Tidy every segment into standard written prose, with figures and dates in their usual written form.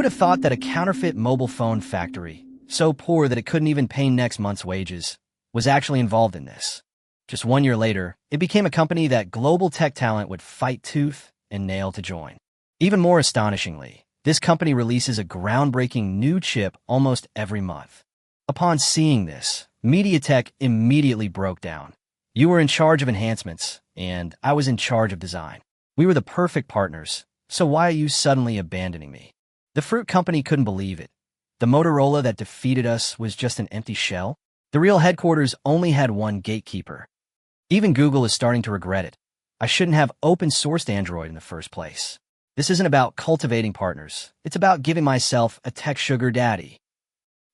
would have thought that a counterfeit mobile phone factory, so poor that it couldn't even pay next month's wages, was actually involved in this? Just 1 year later, it became a company that global tech talent would fight tooth and nail to join. Even more astonishingly, this company releases a groundbreaking new chip almost every month. Upon seeing this, MediaTek immediately broke down. You were in charge of enhancements, and I was in charge of design. We were the perfect partners, so why are you suddenly abandoning me? The fruit company couldn't believe it. The Motorola that defeated us was just an empty shell? The real headquarters only had one gatekeeper. Even Google is starting to regret it. I shouldn't have open-sourced Android in the first place. This isn't about cultivating partners. It's about giving myself a tech sugar daddy.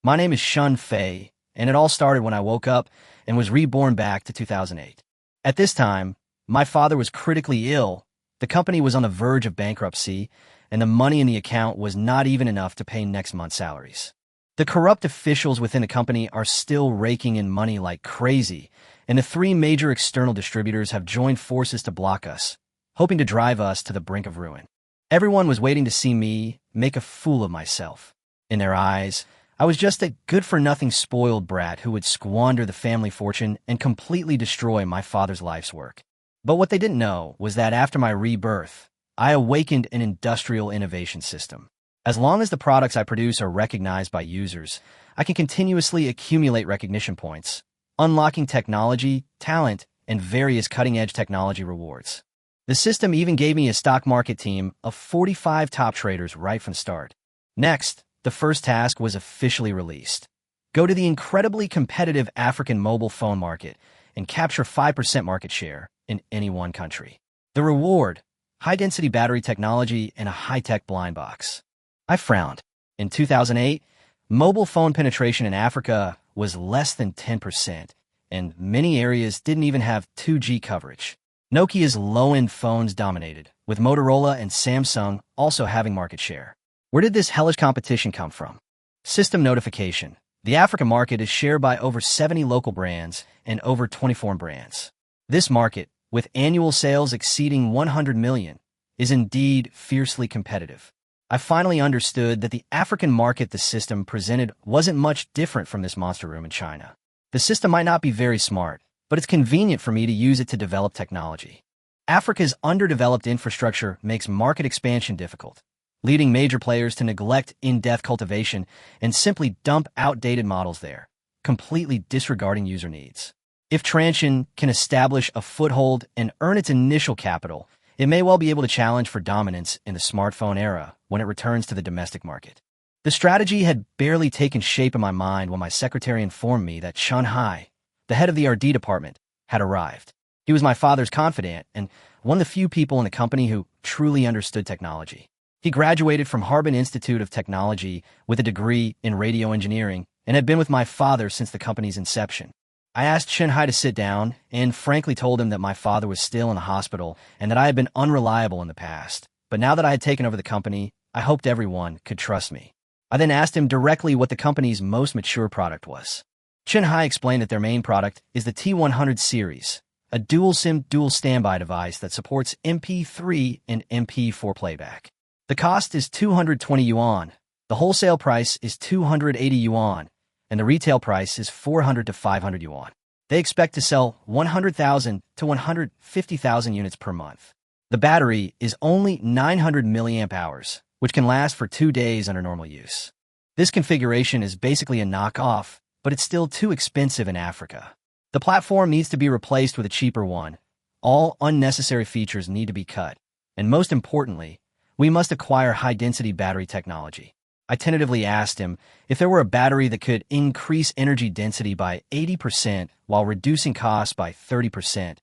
My name is Shun Fei, and it all started when I woke up and was reborn back to 2008. At this time, my father was critically ill, the company was on the verge of bankruptcy, and the money in the account was not even enough to pay next month's salaries. The corrupt officials within the company are still raking in money like crazy, and the 3 major external distributors have joined forces to block us, hoping to drive us to the brink of ruin. Everyone was waiting to see me make a fool of myself. In their eyes, I was just a good-for-nothing spoiled brat who would squander the family fortune and completely destroy my father's life's work. But what they didn't know was that after my rebirth, I awakened an industrial innovation system. As long as the products I produce are recognized by users, I can continuously accumulate recognition points, unlocking technology, talent, and various cutting-edge technology rewards. The system even gave me a stock market team of 45 top traders right from the start. Next, the first task was officially released. Go to the incredibly competitive African mobile phone market and capture 5% market share in any one country. The reward: high-density battery technology and a high-tech blind box. I frowned. In 2008, mobile phone penetration in Africa was less than 10%, and many areas didn't even have 2G coverage. Nokia's low-end phones dominated, with Motorola and Samsung also having market share. Where did this hellish competition come from? System notification. The Africa market is shared by over 70 local brands and over 20 foreign brands. This market, with annual sales exceeding 100 million, is indeed fiercely competitive. I finally understood that the African market the system presented wasn't much different from this monster room in China. The system might not be very smart, but it's convenient for me to use it to develop technology. Africa's underdeveloped infrastructure makes market expansion difficult, leading major players to neglect in-depth cultivation and simply dump outdated models there, completely disregarding user needs. If Transsion can establish a foothold and earn its initial capital, it may well be able to challenge for dominance in the smartphone era when it returns to the domestic market. The strategy had barely taken shape in my mind when my secretary informed me that Shanghai, the head of the R&D department, had arrived. He was my father's confidant and one of the few people in the company who truly understood technology. He graduated from Harbin Institute of Technology with a degree in radio engineering and had been with my father since the company's inception. I asked Shanghai to sit down and frankly told him that my father was still in the hospital and that I had been unreliable in the past. But now that I had taken over the company, I hoped everyone could trust me. I then asked him directly what the company's most mature product was. Shanghai explained that their main product is the T100 series, a dual-SIM dual standby device that supports MP3 and MP4 playback. The cost is 220 yuan, the wholesale price is 280 yuan, and the retail price is 400 to 500 yuan. They expect to sell 100,000 to 150,000 units per month. The battery is only 900 milliamp hours, which can last for 2 days under normal use. This configuration is basically a knockoff, but it's still too expensive in Africa. The platform needs to be replaced with a cheaper one. All unnecessary features need to be cut. And most importantly, we must acquire high-density battery technology. I tentatively asked him if there were a battery that could increase energy density by 80% while reducing costs by 30%.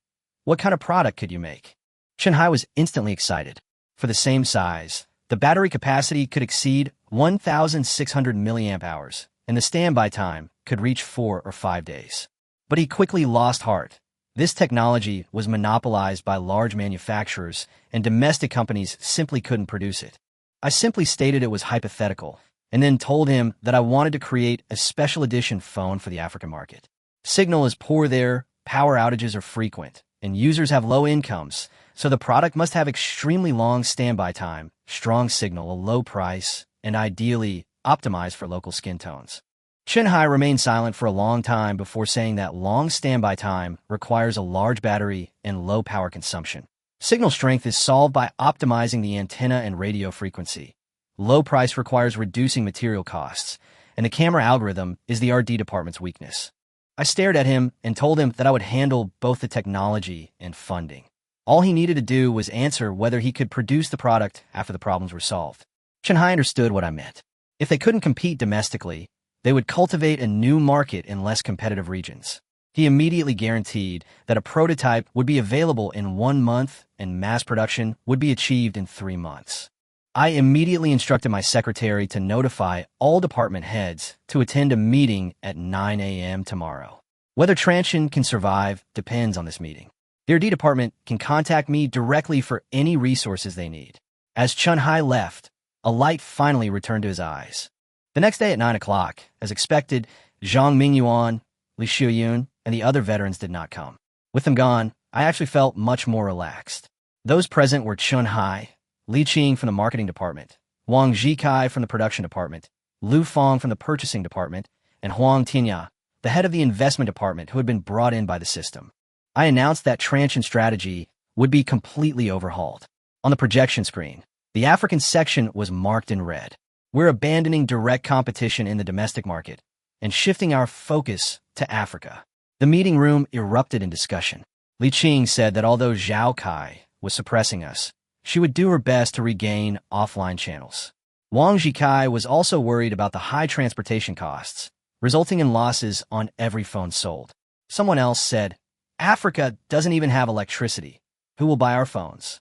What kind of product could you make? Shanghai was instantly excited. For the same size, the battery capacity could exceed 1,600 milliamp hours, and the standby time could reach 4 or 5 days. But he quickly lost heart. This technology was monopolized by large manufacturers, and domestic companies simply couldn't produce it. I simply stated it was hypothetical, and then told him that I wanted to create a special edition phone for the African market. Signal is poor there, power outages are frequent, and users have low incomes, so the product must have extremely long standby time, strong signal, a low price, and ideally optimized for local skin tones. Chenhai remained silent for a long time before saying that long standby time requires a large battery and low power consumption. Signal strength is solved by optimizing the antenna and radio frequency. Low price requires reducing material costs, and the camera algorithm is the R&D department's weakness. I stared at him and told him that I would handle both the technology and funding. All he needed to do was answer whether he could produce the product after the problems were solved. Chenhai understood what I meant. If they couldn't compete domestically, they would cultivate a new market in less competitive regions. He immediately guaranteed that a prototype would be available in 1 month and mass production would be achieved in 3 months. I immediately instructed my secretary to notify all department heads to attend a meeting at 9 a.m. tomorrow. Whether Transsion can survive depends on this meeting. The R&D department can contact me directly for any resources they need. As Chenhai left, a light finally returned to his eyes. The next day at 9 o'clock, as expected, Zhang Mingyuan, Li Xiuyun, and the other veterans did not come. With them gone, I actually felt much more relaxed. Those present were Chenhai, Li Qing from the marketing department, Wang Jikai from the production department, Lu Fong from the purchasing department, and Huang Tinya, the head of the investment department who had been brought in by the system. I announced that Transsion strategy would be completely overhauled. On the projection screen, the African section was marked in red. We're abandoning direct competition in the domestic market and shifting our focus to Africa. The meeting room erupted in discussion. Li Qing said that although Zhao Kai was suppressing us, she would do her best to regain offline channels. Wang Jikai was also worried about the high transportation costs, resulting in losses on every phone sold. Someone else said, Africa doesn't even have electricity. Who will buy our phones?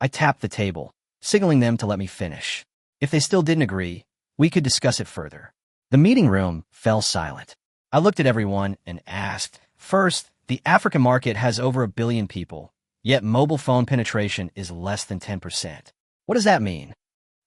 I tapped the table, signaling them to let me finish. If they still didn't agree, we could discuss it further. The meeting room fell silent. I looked at everyone and asked, first, the African market has over 1 billion people, yet mobile phone penetration is less than 10%. What does that mean?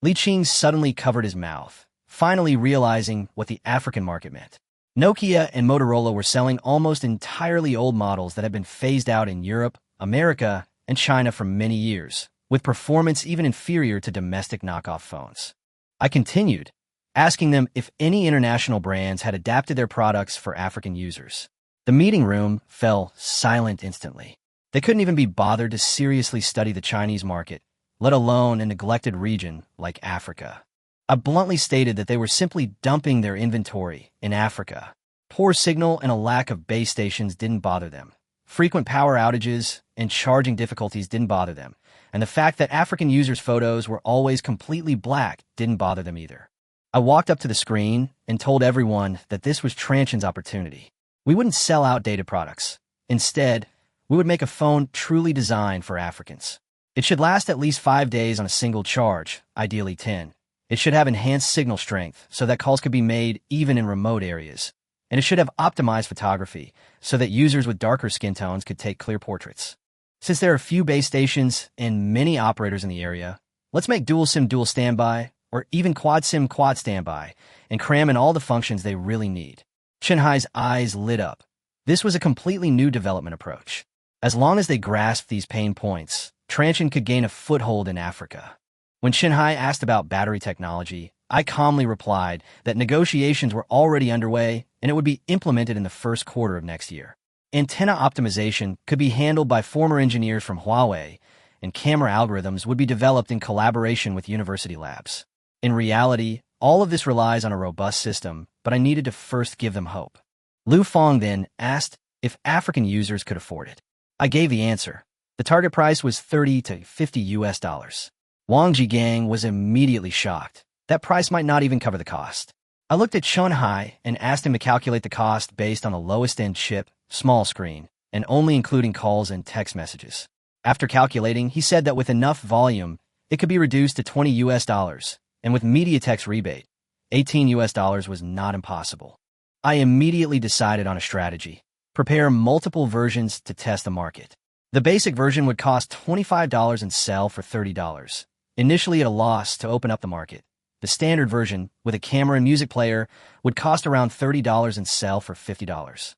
Li Qing suddenly covered his mouth, finally realizing what the African market meant. Nokia and Motorola were selling almost entirely old models that had been phased out in Europe, America, and China for many years, with performance even inferior to domestic knockoff phones. I continued, asking them if any international brands had adapted their products for African users. The meeting room fell silent instantly. They couldn't even be bothered to seriously study the Chinese market, let alone a neglected region like Africa. I bluntly stated that they were simply dumping their inventory in Africa. Poor signal and a lack of base stations didn't bother them. Frequent power outages and charging difficulties didn't bother them. And the fact that African users' photos were always completely black didn't bother them either. I walked up to the screen and told everyone that this was Transsion's opportunity. We wouldn't sell outdated products. Instead, we would make a phone truly designed for Africans. It should last at least 5 days on a single charge, ideally 10. It should have enhanced signal strength so that calls could be made even in remote areas. And it should have optimized photography so that users with darker skin tones could take clear portraits. Since there are few base stations and many operators in the area, let's make dual SIM dual standby or even quad SIM quad standby and cram in all the functions they really need. Chenhai's eyes lit up. This was a completely new development approach. As long as they grasped these pain points, Transsion could gain a foothold in Africa. When Chenhai asked about battery technology, I calmly replied that negotiations were already underway and it would be implemented in the first quarter of next year. Antenna optimization could be handled by former engineers from Huawei, and camera algorithms would be developed in collaboration with university labs. In reality, all of this relies on a robust system, but I needed to first give them hope. Lu Fong then asked if African users could afford it. I gave the answer. The target price was $30 to $50. Wang Jigang was immediately shocked. That price might not even cover the cost. I looked at Chenhai and asked him to calculate the cost based on the lowest-end chip, small screen, and only including calls and text messages. After calculating, he said that with enough volume, it could be reduced to $20, and with MediaTek's rebate, $18 was not impossible. I immediately decided on a strategy. Prepare multiple versions to test the market. The basic version would cost $25 and sell for $30, initially at a loss to open up the market. The standard version, with a camera and music player, would cost around $30 and sell for $50.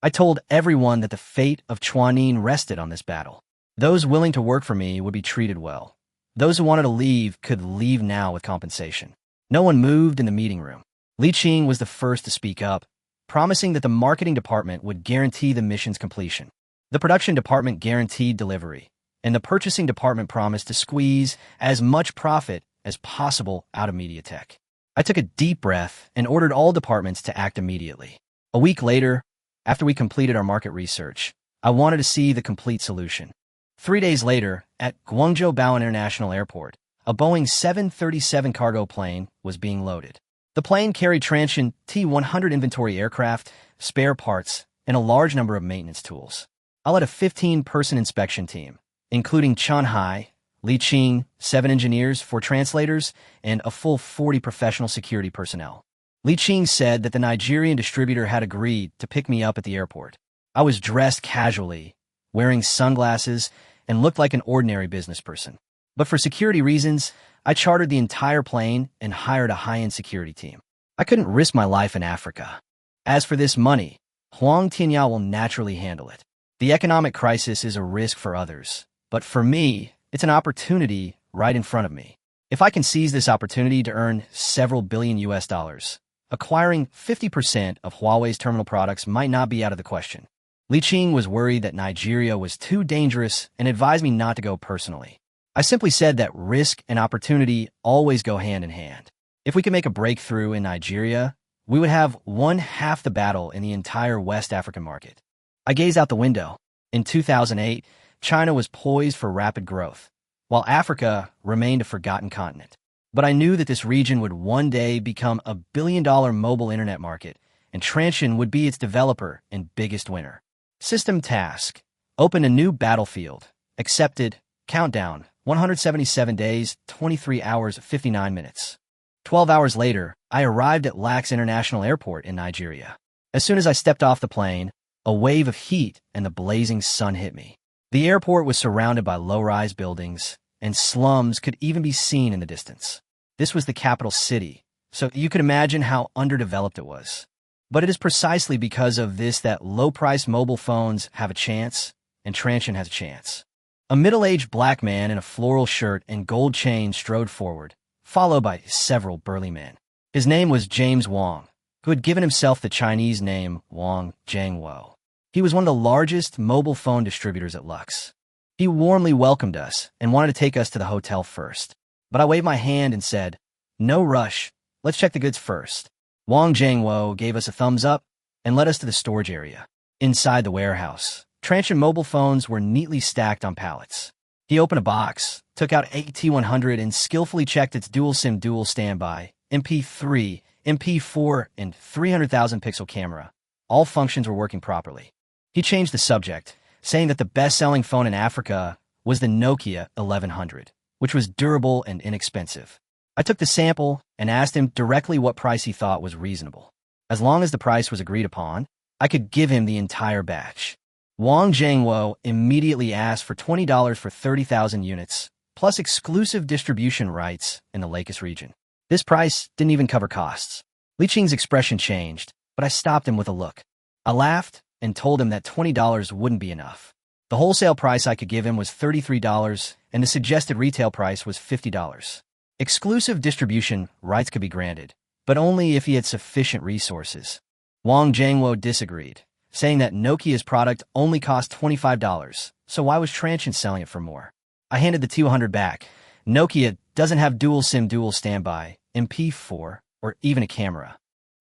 I told everyone that the fate of Chuanin rested on this battle. Those willing to work for me would be treated well. Those who wanted to leave could leave now with compensation. No one moved in the meeting room. Li Qing was the first to speak up, promising that the marketing department would guarantee the mission's completion. The production department guaranteed delivery, and the purchasing department promised to squeeze as much profit as possible out of MediaTek. I took a deep breath and ordered all departments to act immediately. A week later, after we completed our market research, I wanted to see the complete solution. 3 days later, at Guangzhou Baoan International Airport, a Boeing 737 cargo plane was being loaded. The plane carried Transsion T-100 inventory aircraft, spare parts, and a large number of maintenance tools. I led a 15-person inspection team, including Chen Hai, Li Qing, 7 engineers, 4 translators, and a full 40 professional security personnel. Li Qing said that the Nigerian distributor had agreed to pick me up at the airport. I was dressed casually, wearing sunglasses, and looked like an ordinary business person. But for security reasons, I chartered the entire plane and hired a high-end security team. I couldn't risk my life in Africa. As for this money, Huang Tianyao will naturally handle it. The economic crisis is a risk for others, but for me, it's an opportunity right in front of me. If I can seize this opportunity to earn several billion US dollars, acquiring 50% of Huawei's terminal products might not be out of the question. Li Qing was worried that Nigeria was too dangerous and advised me not to go personally. I simply said that risk and opportunity always go hand in hand. If we could make a breakthrough in Nigeria, we would have won half the battle in the entire West African market. I gazed out the window. In 2008, China was poised for rapid growth, while Africa remained a forgotten continent. But I knew that this region would one day become a billion-dollar mobile internet market, and Transsion would be its developer and biggest winner. System task: open a new battlefield. Accepted. Countdown: 177 days, 23 hours, 59 minutes. 12 hours later, I arrived at Lax International Airport in Nigeria. As soon as I stepped off the plane, a wave of heat and the blazing sun hit me. The airport was surrounded by low-rise buildings, and slums could even be seen in the distance. This was the capital city, so you could imagine how underdeveloped it was. But it is precisely because of this that low-priced mobile phones have a chance, and Transsion has a chance. A middle-aged black man in a floral shirt and gold chain strode forward, followed by several burly men. His name was James Wang, who had given himself the Chinese name Wang Jiangwo. He was one of the largest mobile phone distributors at Lux. He warmly welcomed us and wanted to take us to the hotel first. But I waved my hand and said, "No rush, let's check the goods first." Wang Jiangwo gave us a thumbs up and led us to the storage area. Inside the warehouse, Transsion mobile phones were neatly stacked on pallets. He opened a box, took out a T100 and skillfully checked its dual SIM dual standby, MP3, MP4, and 300,000 pixel camera. All functions were working properly. He changed the subject, saying that the best-selling phone in Africa was the Nokia 1100, which was durable and inexpensive. I took the sample and asked him directly what price he thought was reasonable. As long as the price was agreed upon, I could give him the entire batch. Wang Jiangwo immediately asked for $20 for 30,000 units, plus exclusive distribution rights in the Lakes region. This price didn't even cover costs. Li Qing's expression changed, but I stopped him with a look. I laughed and told him that $20 wouldn't be enough. The wholesale price I could give him was $33, and the suggested retail price was $50. Exclusive distribution rights could be granted, but only if he had sufficient resources. Wang Jiangwo disagreed, saying that Nokia's product only cost $25, so why was Transsion selling it for more? I handed the T100 back. Nokia doesn't have dual SIM dual standby, MP4, or even a camera.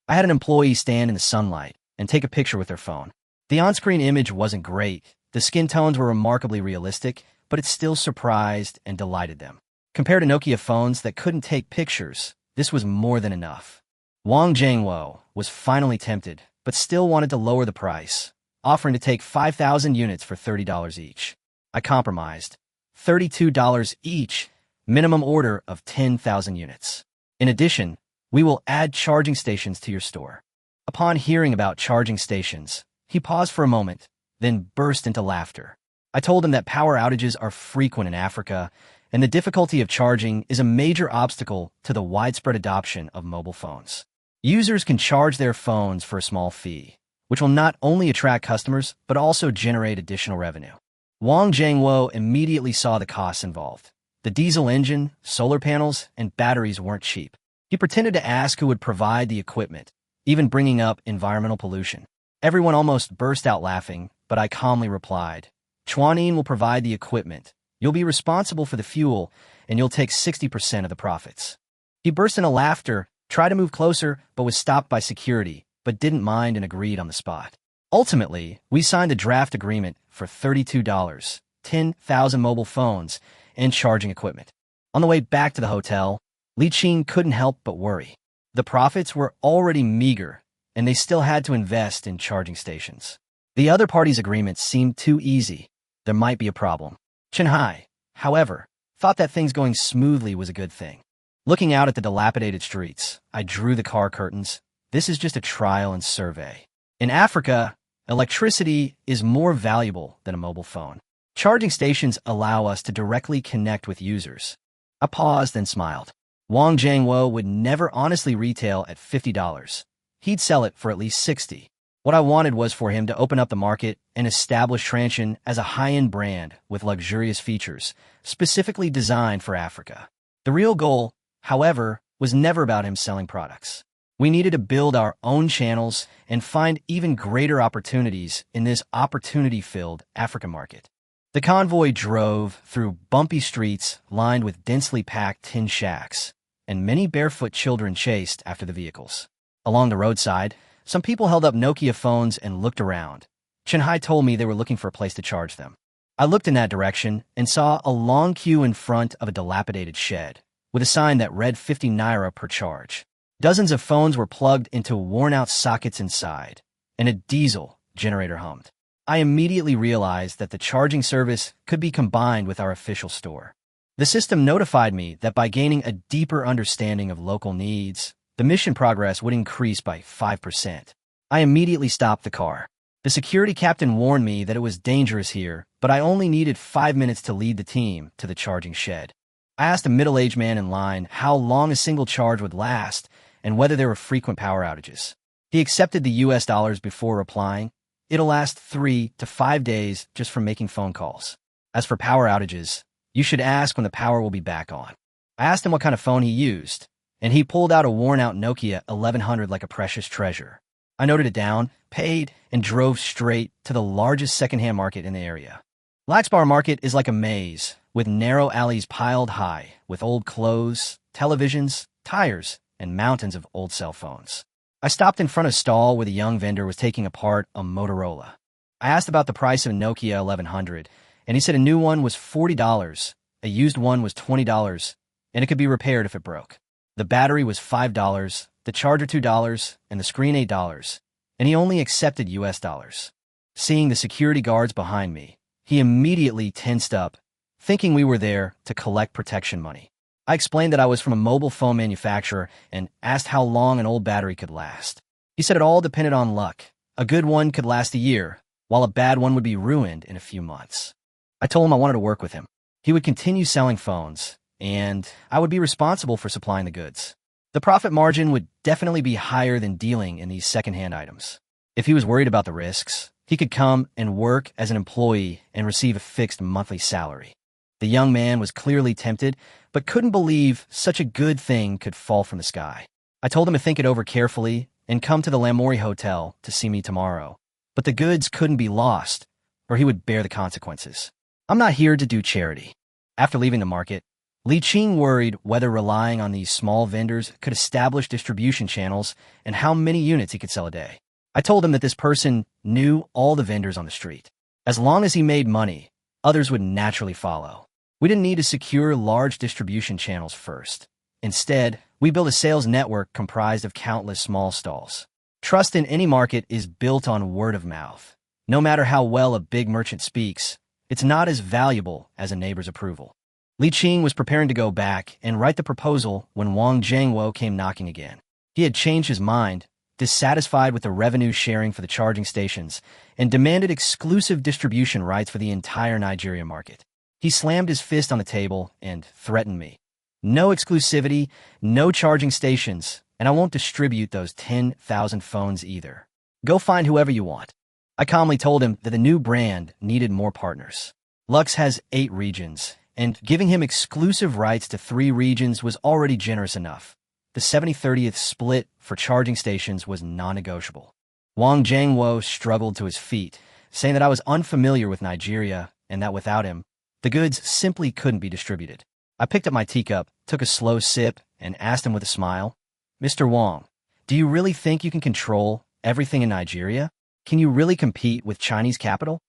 I had an employee stand in the sunlight and take a picture with their phone. The on-screen image wasn't great. The skin tones were remarkably realistic, but it still surprised and delighted them. Compared to Nokia phones that couldn't take pictures, this was more than enough. Wang Jiangwo was finally tempted, but still wanted to lower the price, offering to take 5,000 units for $30 each. I compromised. $32 each, minimum order of 10,000 units. In addition, we will add charging stations to your store. Upon hearing about charging stations, he paused for a moment, then burst into laughter. I told him that power outages are frequent in Africa, and the difficulty of charging is a major obstacle to the widespread adoption of mobile phones. Users can charge their phones for a small fee, which will not only attract customers, but also generate additional revenue. Wang Jiangwo immediately saw the costs involved. The diesel engine, solar panels, and batteries weren't cheap. He pretended to ask who would provide the equipment, even bringing up environmental pollution. Everyone almost burst out laughing, but I calmly replied, Chuanin will provide the equipment. You'll be responsible for the fuel, and you'll take 60% of the profits. He burst into laughter, tried to move closer, but was stopped by security, but didn't mind and agreed on the spot. Ultimately, we signed a draft agreement for $32, 10,000 mobile phones, and charging equipment. On the way back to the hotel, Li Qing couldn't help but worry. The profits were already meager, and they still had to invest in charging stations. The other party's agreements seemed too easy. There might be a problem. Chenhai, however, thought that things going smoothly was a good thing. Looking out at the dilapidated streets, I drew the car curtains. This is just a trial and survey. In Africa, electricity is more valuable than a mobile phone. Charging stations allow us to directly connect with users. I paused and smiled. Wang Jiangwo would never honestly retail at $50. He'd sell it for at least $60. What I wanted was for him to open up the market and establish Transsion as a high-end brand with luxurious features, specifically designed for Africa. The real goal, however, was never about him selling products. We needed to build our own channels and find even greater opportunities in this opportunity-filled African market. The convoy drove through bumpy streets lined with densely packed tin shacks, and many barefoot children chased after the vehicles. Along the roadside, some people held up Nokia phones and looked around. Chenhai told me they were looking for a place to charge them. I looked in that direction and saw a long queue in front of a dilapidated shed, with a sign that read 50 naira per charge. Dozens of phones were plugged into worn-out sockets inside, and a diesel generator hummed. I immediately realized that the charging service could be combined with our official store. The system notified me that by gaining a deeper understanding of local needs, the mission progress would increase by 5%. I immediately stopped the car. The security captain warned me that it was dangerous here, but I only needed 5 minutes to lead the team to the charging shed. I asked a middle-aged man in line how long a single charge would last and whether there were frequent power outages. He accepted the US dollars before replying, "It'll last 3 to 5 days just from making phone calls. As for power outages, you should ask when the power will be back on." I asked him what kind of phone he used, and he pulled out a worn-out Nokia 1100 like a precious treasure. I noted it down, paid, and drove straight to the largest secondhand market in the area. Laxbar Market is like a maze, with narrow alleys piled high, with old clothes, televisions, tires, and mountains of old cell phones. I stopped in front of a stall where the young vendor was taking apart a Motorola. I asked about the price of a Nokia 1100, and he said a new one was $40, a used one was $20, and it could be repaired if it broke. The battery was $5, the charger $2, and the screen $8, and he only accepted US dollars. Seeing the security guards behind me, he immediately tensed up, thinking we were there to collect protection money. I explained that I was from a mobile phone manufacturer and asked how long an old battery could last. He said it all depended on luck. A good one could last a year, while a bad one would be ruined in a few months. I told him I wanted to work with him. He would continue selling phones, and I would be responsible for supplying the goods. The profit margin would definitely be higher than dealing in these secondhand items. If he was worried about the risks, he could come and work as an employee and receive a fixed monthly salary. The young man was clearly tempted, but couldn't believe such a good thing could fall from the sky. I told him to think it over carefully and come to the Lamori Hotel to see me tomorrow. But the goods couldn't be lost, or he would bear the consequences. I'm not here to do charity. After leaving the market, Li Qing worried whether relying on these small vendors could establish distribution channels and how many units he could sell a day. I told him that this person knew all the vendors on the street. As long as he made money, others would naturally follow. We didn't need to secure large distribution channels first. Instead, we built a sales network comprised of countless small stalls. Trust in any market is built on word of mouth. No matter how well a big merchant speaks, it's not as valuable as a neighbor's approval. Li Qing was preparing to go back and write the proposal when Wang Jiangwo came knocking again. He had changed his mind, dissatisfied with the revenue sharing for the charging stations, and demanded exclusive distribution rights for the entire Nigeria market. He slammed his fist on the table and threatened me. No exclusivity, no charging stations, and I won't distribute those 10,000 phones either. Go find whoever you want. I calmly told him that the new brand needed more partners. Lux has 8 regions, and giving him exclusive rights to 3 regions was already generous enough. the 70/30th split for charging stations was non-negotiable. Wang Jiangwo struggled to his feet, saying that I was unfamiliar with Nigeria and that without him, the goods simply couldn't be distributed. I picked up my teacup, took a slow sip, and asked him with a smile, "Mr. Wang, do you really think you can control everything in Nigeria? Can you really compete with Chinese capital?"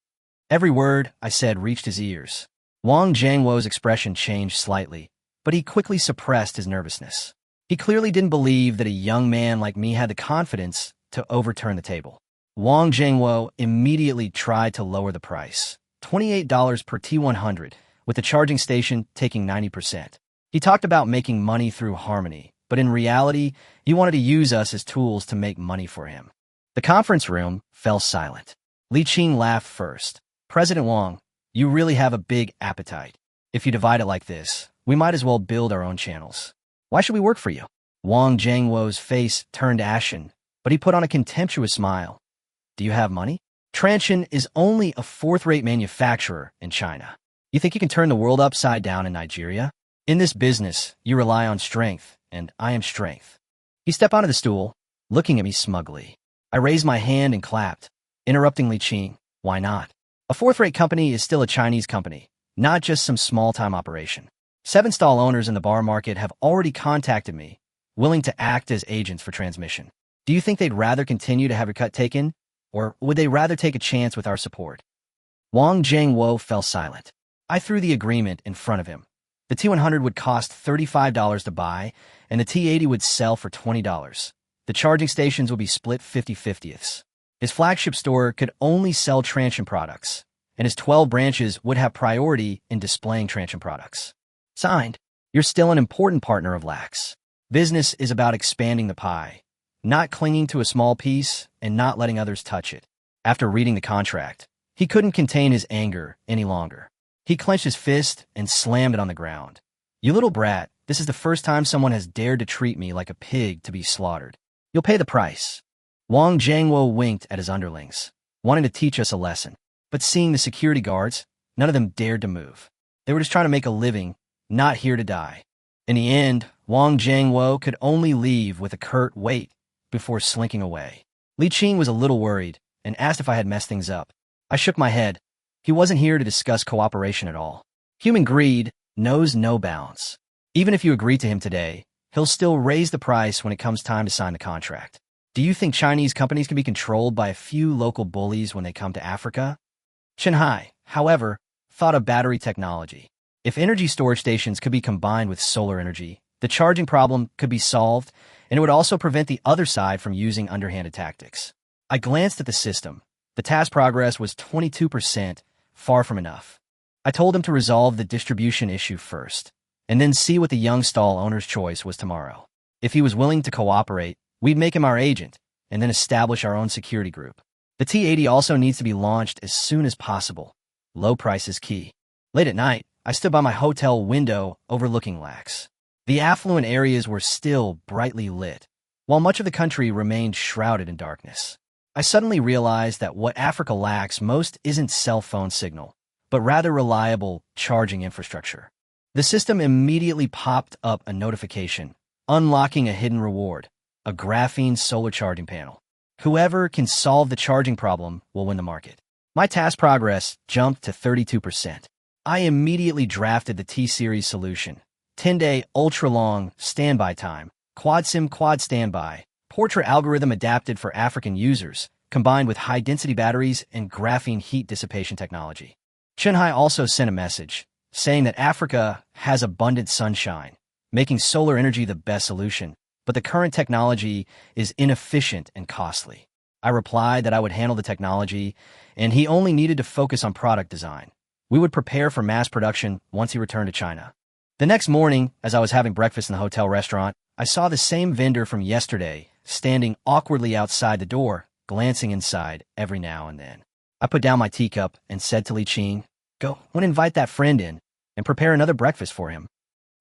Every word I said reached his ears. Wang Jiangwo's expression changed slightly, but he quickly suppressed his nervousness. He clearly didn't believe that a young man like me had the confidence to overturn the table. Wang Jiangwo immediately tried to lower the price, $28 per T100, with the charging station taking 90%. He talked about making money through harmony, but in reality, he wanted to use us as tools to make money for him. The conference room fell silent. Li Qing laughed first. "President Wang, you really have a big appetite. If you divide it like this, we might as well build our own channels. Why should we work for you?" Wang Jiangwo's face turned ashen, but he put on a contemptuous smile. "Do you have money? Transsion is only a fourth-rate manufacturer in China. You think you can turn the world upside down in Nigeria? In this business, you rely on strength, and I am strength." He stepped onto the stool, looking at me smugly. I raised my hand and clapped, interrupting Li Qing. "Why not? A fourth-rate company is still a Chinese company, not just some small-time operation. 7 stall owners in the bar market have already contacted me, willing to act as agents for transmission. Do you think they'd rather continue to have your cut taken, or would they rather take a chance with our support?" Wang Jiangwo fell silent. I threw the agreement in front of him. The T100 would cost $35 to buy, and the T80 would sell for $20. The charging stations would be split 50/50ths. His flagship store could only sell Transsion products, and his 12 branches would have priority in displaying Transsion products. Signed. You're still an important partner of Lax. Business is about expanding the pie, not clinging to a small piece and not letting others touch it. After reading the contract, he couldn't contain his anger any longer. He clenched his fist and slammed it on the ground. "You little brat, this is the first time someone has dared to treat me like a pig to be slaughtered. You'll pay the price." Wang Jiangwo winked at his underlings, wanting to teach us a lesson. But seeing the security guards, none of them dared to move. They were just trying to make a living, not here to die. In the end, Wang Jiangwo could only leave with a curt "wait" before slinking away. Li Qing was a little worried and asked if I had messed things up. I shook my head. He wasn't here to discuss cooperation at all. Human greed knows no bounds. Even if you agree to him today, he'll still raise the price when it comes time to sign the contract. Do you think Chinese companies can be controlled by a few local bullies when they come to Africa? Shanghai, however, thought of battery technology. If energy storage stations could be combined with solar energy, the charging problem could be solved, and it would also prevent the other side from using underhanded tactics. I glanced at the system. The task progress was 22%, far from enough. I told him to resolve the distribution issue first, and then see what the young stall owner's choice was tomorrow. If he was willing to cooperate, we'd make him our agent, and then establish our own security group. The T80 also needs to be launched as soon as possible. Low price is key. Late at night, I stood by my hotel window overlooking Lax. The affluent areas were still brightly lit, while much of the country remained shrouded in darkness. I suddenly realized that what Africa lacks most isn't cell phone signal, but rather reliable charging infrastructure. The system immediately popped up a notification, unlocking a hidden reward, a graphene solar charging panel. Whoever can solve the charging problem will win the market. My task progress jumped to 32%. I immediately drafted the T-Series solution. 10-day ultra-long standby time, quad-SIM quad standby, portrait algorithm adapted for African users, combined with high-density batteries and graphene heat dissipation technology. Shanghai also sent a message, saying that Africa has abundant sunshine, making solar energy the best solution, but the current technology is inefficient and costly. I replied that I would handle the technology, and he only needed to focus on product design. We would prepare for mass production once he returned to China. The next morning, as I was having breakfast in the hotel restaurant, I saw the same vendor from yesterday standing awkwardly outside the door, glancing inside every now and then. I put down my teacup and said to Li Qing, "Go and invite that friend in and prepare another breakfast for him."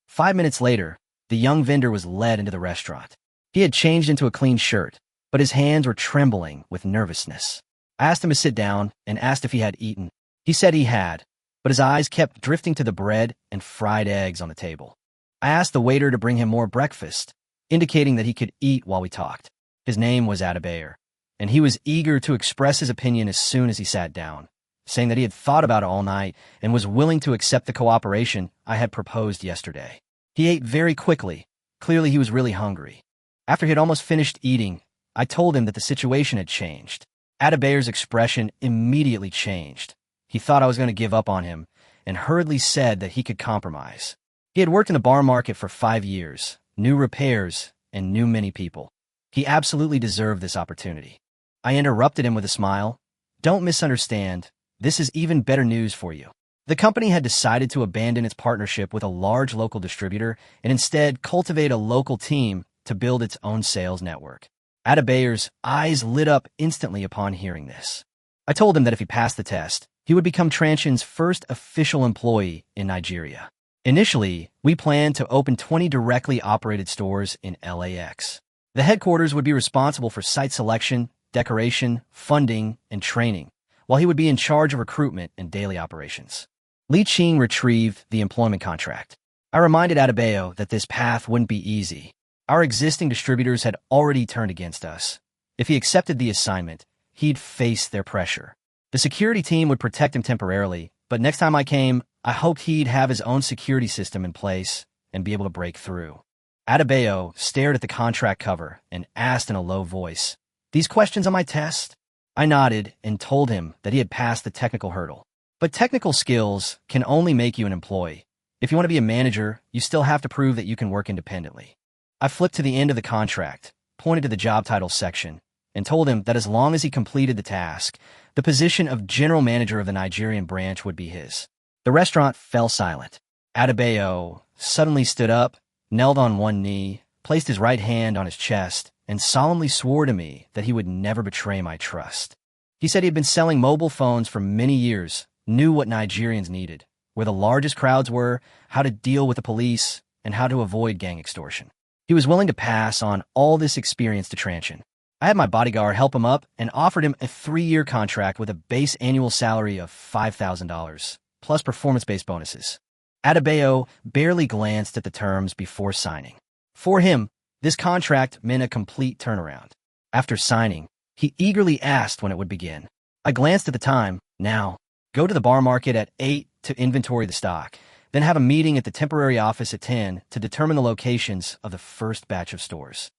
5 minutes later, the young vendor was led into the restaurant. He had changed into a clean shirt, but his hands were trembling with nervousness. I asked him to sit down and asked if he had eaten. He said he had, but his eyes kept drifting to the bread and fried eggs on the table. I asked the waiter to bring him more breakfast, indicating that he could eat while we talked. His name was Adebayor, and he was eager to express his opinion as soon as he sat down, saying that he had thought about it all night and was willing to accept the cooperation I had proposed yesterday. He ate very quickly. Clearly, he was really hungry. After he had almost finished eating, I told him that the situation had changed. Adebayor's expression immediately changed. He thought I was going to give up on him and hurriedly said that he could compromise. He had worked in the bar market for 5 years, knew repairs, and knew many people. He absolutely deserved this opportunity. I interrupted him with a smile. Don't misunderstand. This is even better news for you. The company had decided to abandon its partnership with a large local distributor and instead cultivate a local team to build its own sales network. Adebayor's eyes lit up instantly upon hearing this. I told him that if he passed the test, he would become Transsion's first official employee in Nigeria. Initially, we planned to open 20 directly operated stores in LAX. The headquarters would be responsible for site selection, decoration, funding, and training, while he would be in charge of recruitment and daily operations. Li Qing retrieved the employment contract. I reminded Adebayo that this path wouldn't be easy. Our existing distributors had already turned against us. If he accepted the assignment, he'd face their pressure. The security team would protect him temporarily, but next time I came, I hoped he'd have his own security system in place and be able to break through. Adebayo stared at the contract cover and asked in a low voice, "These questions on my test?" I nodded and told him that he had passed the technical hurdle. But technical skills can only make you an employee. If you want to be a manager, you still have to prove that you can work independently. I flipped to the end of the contract, pointed to the job title section, and told him that as long as he completed the task, the position of general manager of the Nigerian branch would be his. The restaurant fell silent. Adebayo suddenly stood up, knelt on one knee, placed his right hand on his chest, and solemnly swore to me that he would never betray my trust. He said he had been selling mobile phones for many years, knew what Nigerians needed, where the largest crowds were, how to deal with the police, and how to avoid gang extortion. He was willing to pass on all this experience to Transsion. I had my bodyguard help him up and offered him a 3-year contract with a base annual salary of $5,000, plus performance-based bonuses. Adebayo barely glanced at the terms before signing. For him, this contract meant a complete turnaround. After signing, he eagerly asked when it would begin. I glanced at the time. Now, go to the bar market at 8 to inventory the stock, then have a meeting at the temporary office at 10 to determine the locations of the first batch of stores.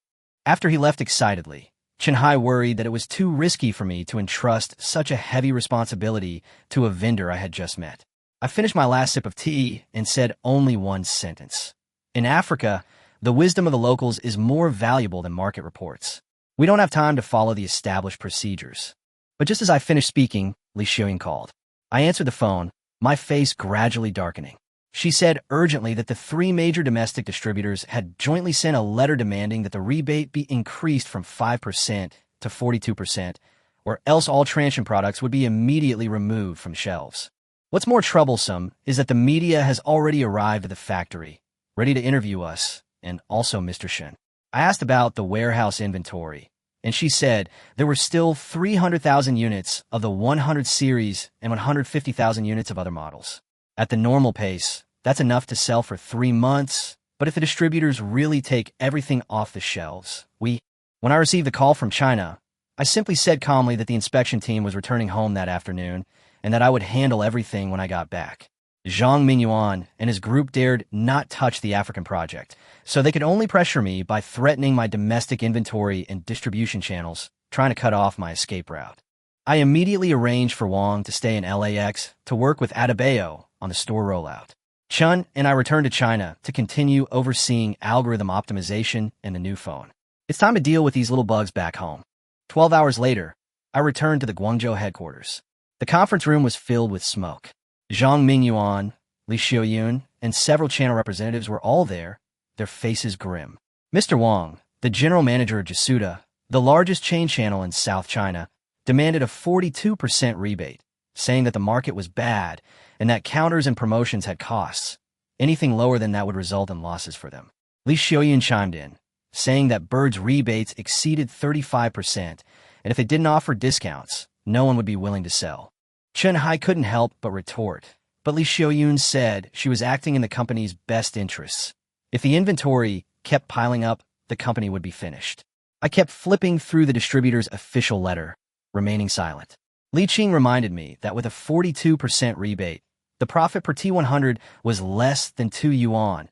After he left excitedly, Chenhai worried that it was too risky for me to entrust such a heavy responsibility to a vendor I had just met. I finished my last sip of tea and said only one sentence. In Africa, the wisdom of the locals is more valuable than market reports. We don't have time to follow the established procedures. But just as I finished speaking, Li Xiaoyin called. I answered the phone, my face gradually darkening. She said urgently that the 3 major domestic distributors had jointly sent a letter demanding that the rebate be increased from 5% to 42%, or else all Transsion products would be immediately removed from shelves. What's more troublesome is that the media has already arrived at the factory, ready to interview us, and also Mr. Shen. I asked about the warehouse inventory, and she said there were still 300,000 units of the 100 series and 150,000 units of other models. At the normal pace, that's enough to sell for 3 months, but if the distributors really take everything off the shelves, When I received the call from China, I simply said calmly that the inspection team was returning home that afternoon and that I would handle everything when I got back. Zhang Mingyuan and his group dared not touch the African project, so they could only pressure me by threatening my domestic inventory and distribution channels, trying to cut off my escape route. I immediately arranged for Wang to stay in LAX to work with Adebayo on the store rollout. Chun and I returned to China to continue overseeing algorithm optimization and the new phone. It's time to deal with these little bugs back home. 12 hours later, I returned to the Guangzhou headquarters. The conference room was filled with smoke. Zhang Mingyuan, Li Xiaoyin, and several channel representatives were all there, their faces grim. Mr. Wang, the general manager of Jasuda, the largest chain channel in South China, demanded a 42% rebate, saying that the market was bad and that counters and promotions had costs. Anything lower than that would result in losses for them. Li Xiaoyin chimed in, saying that Bird's rebates exceeded 35%, and if they didn't offer discounts, no one would be willing to sell. Chen Hai couldn't help but retort, but Li Xiaoyun said she was acting in the company's best interests. If the inventory kept piling up, the company would be finished. I kept flipping through the distributor's official letter, remaining silent. Li Qing reminded me that with a 42% rebate, the profit per T100 was less than 2 yuan.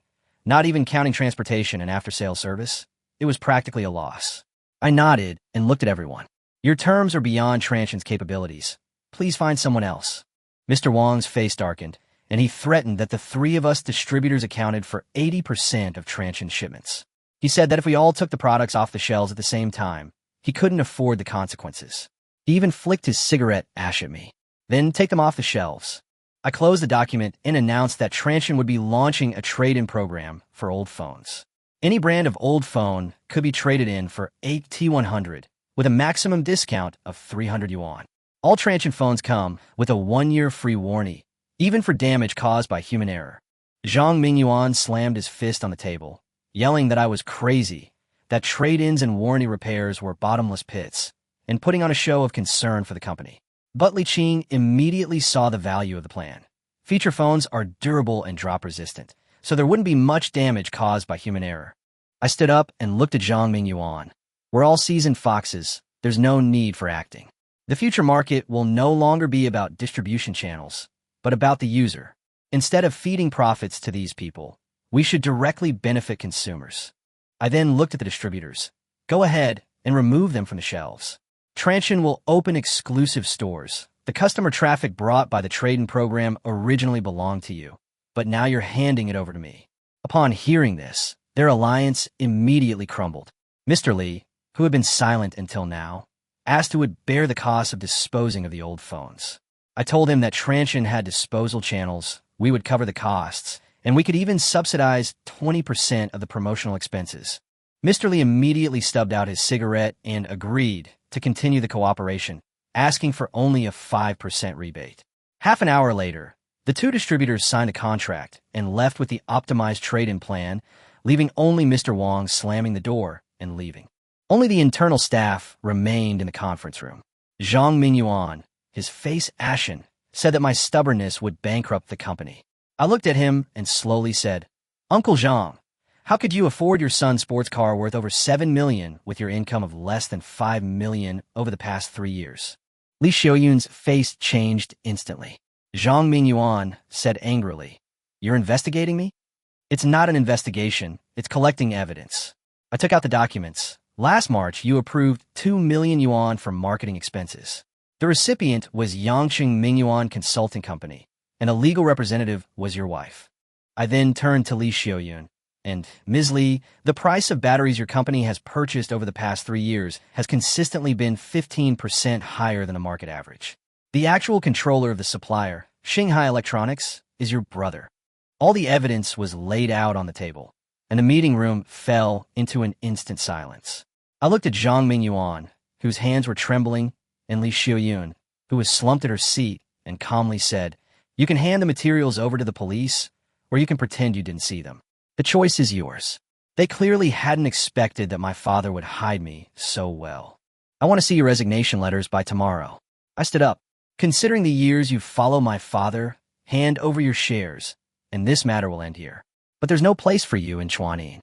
Not even counting transportation and after-sales service, it was practically a loss. I nodded and looked at everyone. Your terms are beyond Transsion's capabilities. Please find someone else. Mr. Wang's face darkened, and he threatened that the three of us distributors accounted for 80% of Transsion's shipments. He said that if we all took the products off the shelves at the same time, he couldn't afford the consequences. He even flicked his cigarette ash at me. Then take them off the shelves. I closed the document and announced that Transsion would be launching a trade-in program for old phones. Any brand of old phone could be traded in for 8 T100 with a maximum discount of 300 yuan. All Transsion phones come with a 1-year free warranty, even for damage caused by human error. Zhang Mingyuan slammed his fist on the table, yelling that I was crazy, that trade-ins and warranty repairs were bottomless pits, and putting on a show of concern for the company. But Li Qing immediately saw the value of the plan. Feature phones are durable and drop-resistant, so there wouldn't be much damage caused by human error. I stood up and looked at Zhang Mingyuan. We're all seasoned foxes. There's no need for acting. The future market will no longer be about distribution channels, but about the user. Instead of feeding profits to these people, we should directly benefit consumers. I then looked at the distributors. Go ahead and remove them from the shelves. Transsion will open exclusive stores. The customer traffic brought by the trade-in program originally belonged to you, but now you're handing it over to me. Upon hearing this, their alliance immediately crumbled. Mr. Li, who had been silent until now, asked who would bear the cost of disposing of the old phones. I told him that Transsion had disposal channels, we would cover the costs, and we could even subsidize 20% of the promotional expenses. Mr. Li immediately stubbed out his cigarette and agreed to continue the cooperation, asking for only a 5% rebate. Half an hour later, the two distributors signed a contract and left with the optimized trade-in plan, leaving only Mr. Wang slamming the door and leaving. Only the internal staff remained in the conference room. Zhang Mingyuan, his face ashen, said that my stubbornness would bankrupt the company. I looked at him and slowly said, Uncle Zhang, how could you afford your son's sports car worth over 7 million with your income of less than 5 million over the past 3 years? Li Xiaoyun's face changed instantly. Zhang Mingyuan said angrily, You're investigating me? It's not an investigation, it's collecting evidence. I took out the documents. Last March, you approved 2 million yuan for marketing expenses. The recipient was Yangqing Mingyuan Consulting Company, and a legal representative was your wife. I then turned to Li Xiaoyun, and Ms. Li, the price of batteries your company has purchased over the past 3 years has consistently been 15% higher than the market average. The actual controller of the supplier, Shanghai Electronics, is your brother. All the evidence was laid out on the table, and the meeting room fell into an instant silence. I looked at Zhang Mingyuan, whose hands were trembling, and Li Xiaoyun, who was slumped at her seat, and calmly said, You can hand the materials over to the police, or you can pretend you didn't see them. The choice is yours. They clearly hadn't expected that my father would hide me so well. I want to see your resignation letters by tomorrow. I stood up. Considering the years you follow my father, hand over your shares, and this matter will end here. But there's no place for you in Chuanin.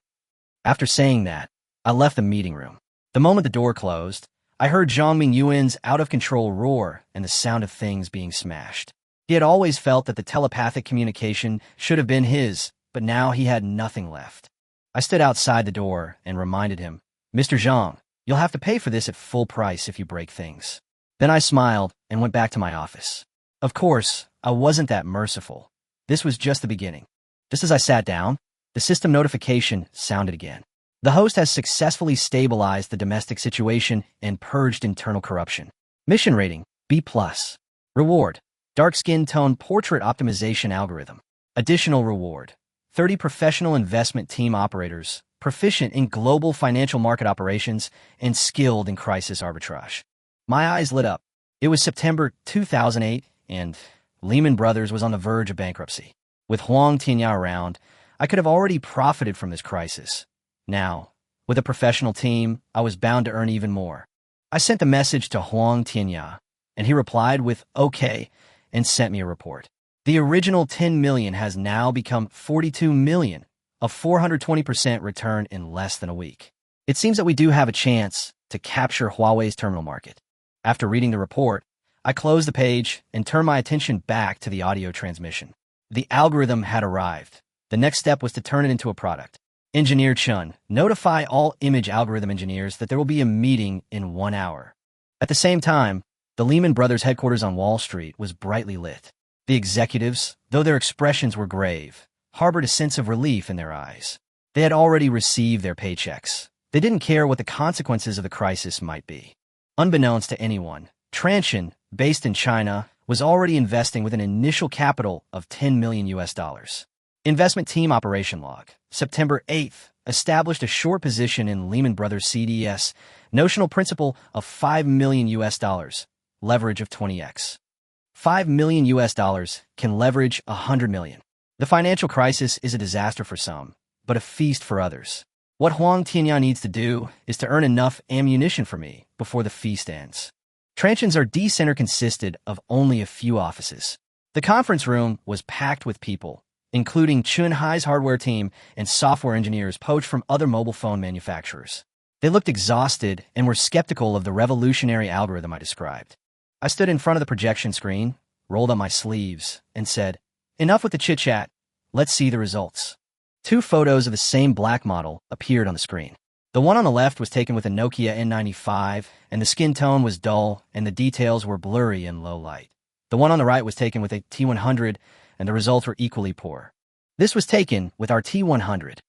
After saying that, I left the meeting room. The moment the door closed, I heard Zhang Mingyuan's out-of-control roar and the sound of things being smashed. He had always felt that the telepathic communication should have been his, but now he had nothing left. I stood outside the door and reminded him, Mr. Zhang, you'll have to pay for this at full price if you break things. Then I smiled and went back to my office. Of course, I wasn't that merciful. This was just the beginning. Just as I sat down, the system notification sounded again. The host has successfully stabilized the domestic situation and purged internal corruption. Mission rating, B+. Reward, dark skin tone portrait optimization algorithm. Additional reward, 30 professional investment team operators, proficient in global financial market operations and skilled in crisis arbitrage. My eyes lit up. It was September 2008, and Lehman Brothers was on the verge of bankruptcy. With Huang Tianya around, I could have already profited from this crisis. Now, with a professional team, I was bound to earn even more. I sent the message to Huang Tianya, and he replied with OK and sent me a report. The original 10 million has now become 42 million, a 420% return in less than a week. It seems that we do have a chance to capture Huawei's terminal market. After reading the report, I closed the page and turned my attention back to the audio transmission. The algorithm had arrived. The next step was to turn it into a product. Engineer Chun, notify all image algorithm engineers that there will be a meeting in 1 hour. At the same time, the Lehman Brothers headquarters on Wall Street was brightly lit. The executives, though their expressions were grave, harbored a sense of relief in their eyes. They had already received their paychecks. They didn't care what the consequences of the crisis might be. Unbeknownst to anyone, Transsion, based in China, was already investing with an initial capital of $10 million. Investment Team Operation Log, September 8th, established a short position in Lehman Brothers CDS, notional principal of $5 million, leverage of 20x. $5 million can leverage $100 million. The financial crisis is a disaster for some, but a feast for others. What Huang Tianyao needs to do is to earn enough ammunition for me before the feast ends. Transsion's RD Center consisted of only a few offices. The conference room was packed with people, including Chunhai's hardware team and software engineers poached from other mobile phone manufacturers. They looked exhausted and were skeptical of the revolutionary algorithm I described. I stood in front of the projection screen, rolled up my sleeves, and said, "Enough with the chit-chat. Let's see the results." 2 photos of the same black model appeared on the screen. The one on the left was taken with a Nokia N95, and the skin tone was dull and the details were blurry in low light. The one on the right was taken with a T100, and the results were equally poor. This was taken with our T100.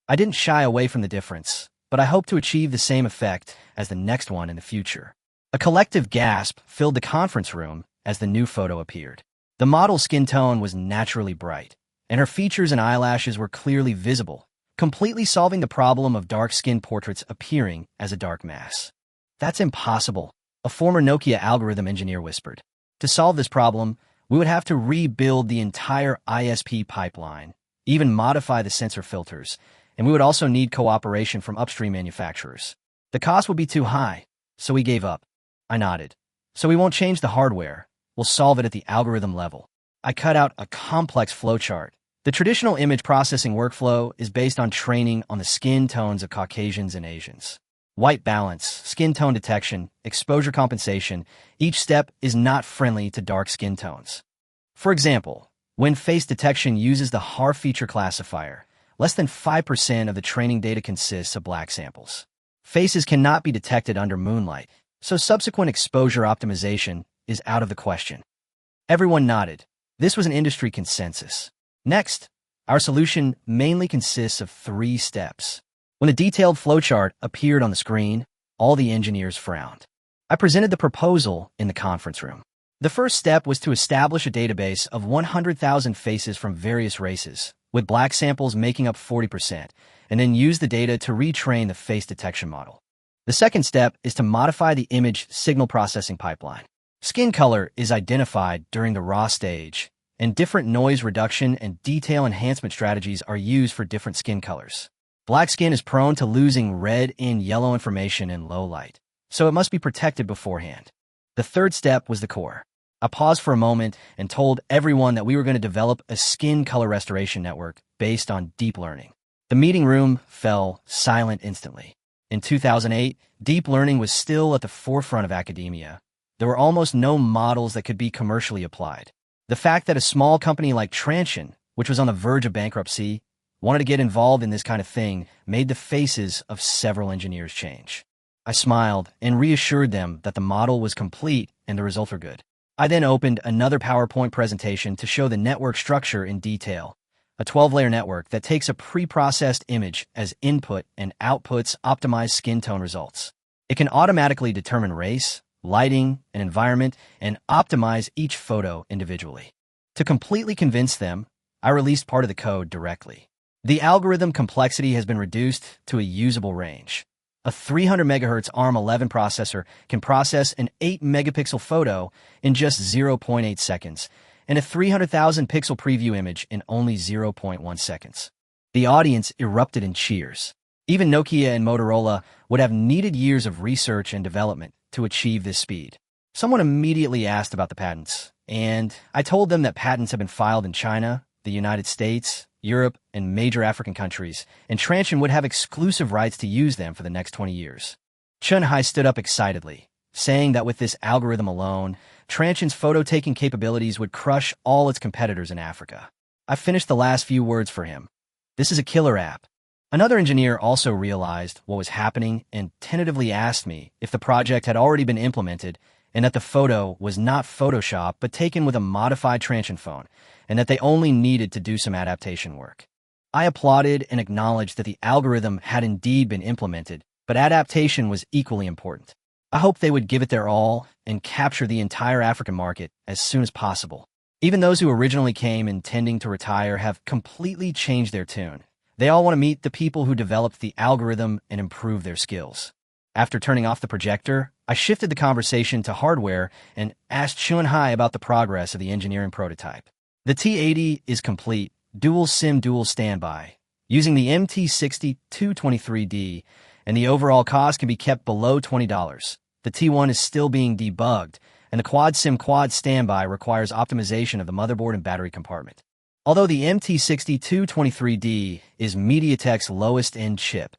I didn't shy away from the difference, but I hope to achieve the same effect as the next one in the future. A collective gasp filled the conference room as the new photo appeared. The model's skin tone was naturally bright, and her features and eyelashes were clearly visible, completely solving the problem of dark skin portraits appearing as a dark mass. "That's impossible," a former Nokia algorithm engineer whispered. "To solve this problem, we would have to rebuild the entire ISP pipeline, even modify the sensor filters, and we would also need cooperation from upstream manufacturers. The cost would be too high, so we gave up." I nodded. "So we won't change the hardware. We'll solve it at the algorithm level." I cut out a complex flowchart. The traditional image processing workflow is based on training on the skin tones of Caucasians and Asians. White balance, skin tone detection, exposure compensation, each step is not friendly to dark skin tones. For example, when face detection uses the HAR feature classifier, less than 5% of the training data consists of black samples. Faces cannot be detected under moonlight, so subsequent exposure optimization is out of the question. Everyone nodded. This was an industry consensus. Next, our solution mainly consists of 3 steps. When the detailed flowchart appeared on the screen, all the engineers frowned. I presented the proposal in the conference room. The first step was to establish a database of 100,000 faces from various races, with black samples making up 40%, and then use the data to retrain the face detection model. The second step is to modify the image signal processing pipeline. Skin color is identified during the raw stage, and different noise reduction and detail enhancement strategies are used for different skin colors. Black skin is prone to losing red and yellow information in low light, so it must be protected beforehand. The third step was the core. I paused for a moment and told everyone that we were going to develop a skin color restoration network based on deep learning. The meeting room fell silent instantly. In 2008, deep learning was still at the forefront of academia. There were almost no models that could be commercially applied. The fact that a small company like Transsion, which was on the verge of bankruptcy, wanted to get involved in this kind of thing made the faces of several engineers change. I smiled and reassured them that the model was complete and the results were good. I then opened another PowerPoint presentation to show the network structure in detail, a 12-layer network that takes a pre-processed image as input and outputs optimized skin tone results. It can automatically determine race, lighting, and environment, and optimize each photo individually. To completely convince them, I released part of the code directly. The algorithm complexity has been reduced to a usable range. A 300 MHz ARM11 processor can process an 8-megapixel photo in just 0.8 seconds, and a 300,000 pixel preview image in only 0.1 seconds. The audience erupted in cheers. Even Nokia and Motorola would have needed years of research and development to achieve this speed. Someone immediately asked about the patents, and I told them that patents have been filed in China, the United States, Europe, and major African countries, and Transsion would have exclusive rights to use them for the next 20 years. Chun-Hai stood up excitedly, saying that with this algorithm alone, Transsion's photo-taking capabilities would crush all its competitors in Africa. I finished the last few words for him. This is a killer app. Another engineer also realized what was happening and tentatively asked me if the project had already been implemented and that the photo was not Photoshop but taken with a modified Transsion phone and that they only needed to do some adaptation work. I applauded and acknowledged that the algorithm had indeed been implemented, but adaptation was equally important. I hoped they would give it their all and capture the entire African market as soon as possible. Even those who originally came intending to retire have completely changed their tune. They all want to meet the people who developed the algorithm and improve their skills. After turning off the projector, I shifted the conversation to hardware and asked Chun-Hai about the progress of the engineering prototype. The T80 is complete, dual SIM dual standby, using the MT60-223D, and the overall cost can be kept below $20. The T1 is still being debugged, and the quad SIM quad standby requires optimization of the motherboard and battery compartment. Although the MT60-223D is MediaTek's lowest-end chip,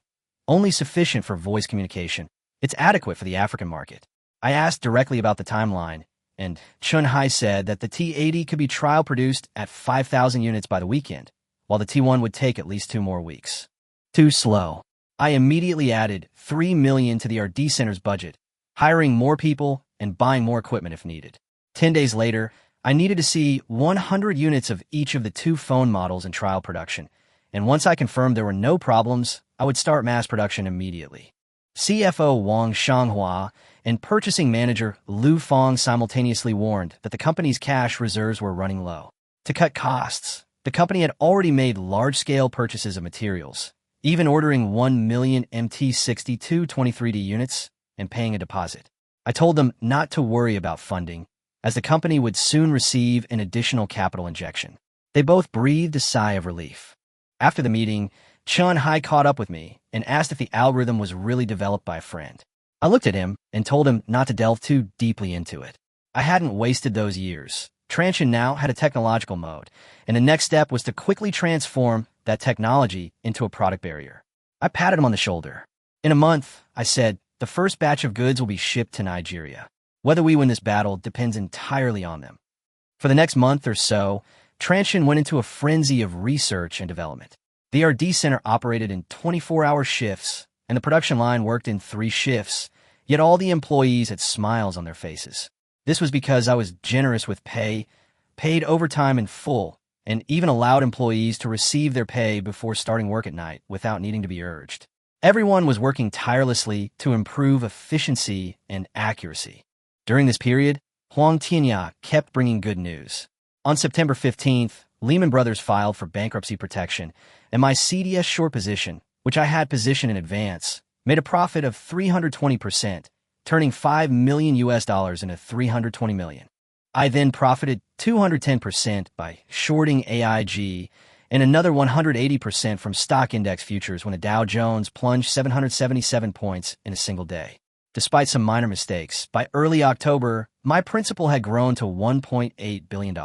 only sufficient for voice communication, it's adequate for the African market. I asked directly about the timeline, and Chun-Hai said that the T80 could be trial-produced at 5,000 units by the weekend, while the T1 would take at least 2 more weeks. Too slow. I immediately added $3 million to the R&D center's budget, hiring more people and buying more equipment if needed. 10 days later, I needed to see 100 units of each of the 2 phone models in trial production, and once I confirmed there were no problems, I would start mass production immediately. CFO Wang Shanghua and purchasing manager Lu Fong simultaneously warned that the company's cash reserves were running low. To cut costs, the company had already made large-scale purchases of materials, even ordering 1 million MT60-223D units and paying a deposit. I told them not to worry about funding, as the company would soon receive an additional capital injection. They both breathed a sigh of relief. After the meeting, Chun-Hai caught up with me and asked if the algorithm was really developed by a friend. I looked at him and told him not to delve too deeply into it. I hadn't wasted those years. Transsion now had a technological mode, and the next step was to quickly transform that technology into a product barrier. I patted him on the shoulder. In a month, I said, the first batch of goods will be shipped to Nigeria. Whether we win this battle depends entirely on them. For the next month or so, Transsion went into a frenzy of research and development. The R&D center operated in 24-hour shifts, and the production line worked in 3 shifts, yet all the employees had smiles on their faces. This was because I was generous with pay, paid overtime in full, and even allowed employees to receive their pay before starting work at night without needing to be urged. Everyone was working tirelessly to improve efficiency and accuracy. During this period, Huang Tianya kept bringing good news. On September 15th, Lehman Brothers filed for bankruptcy protection, and my CDS short position, which I had positioned in advance, made a profit of 320%, turning $5 million into $320 million. I then profited 210% by shorting AIG and another 180% from stock index futures when the Dow Jones plunged 777 points in a single day. Despite some minor mistakes, by early October, my principal had grown to $1.8 billion.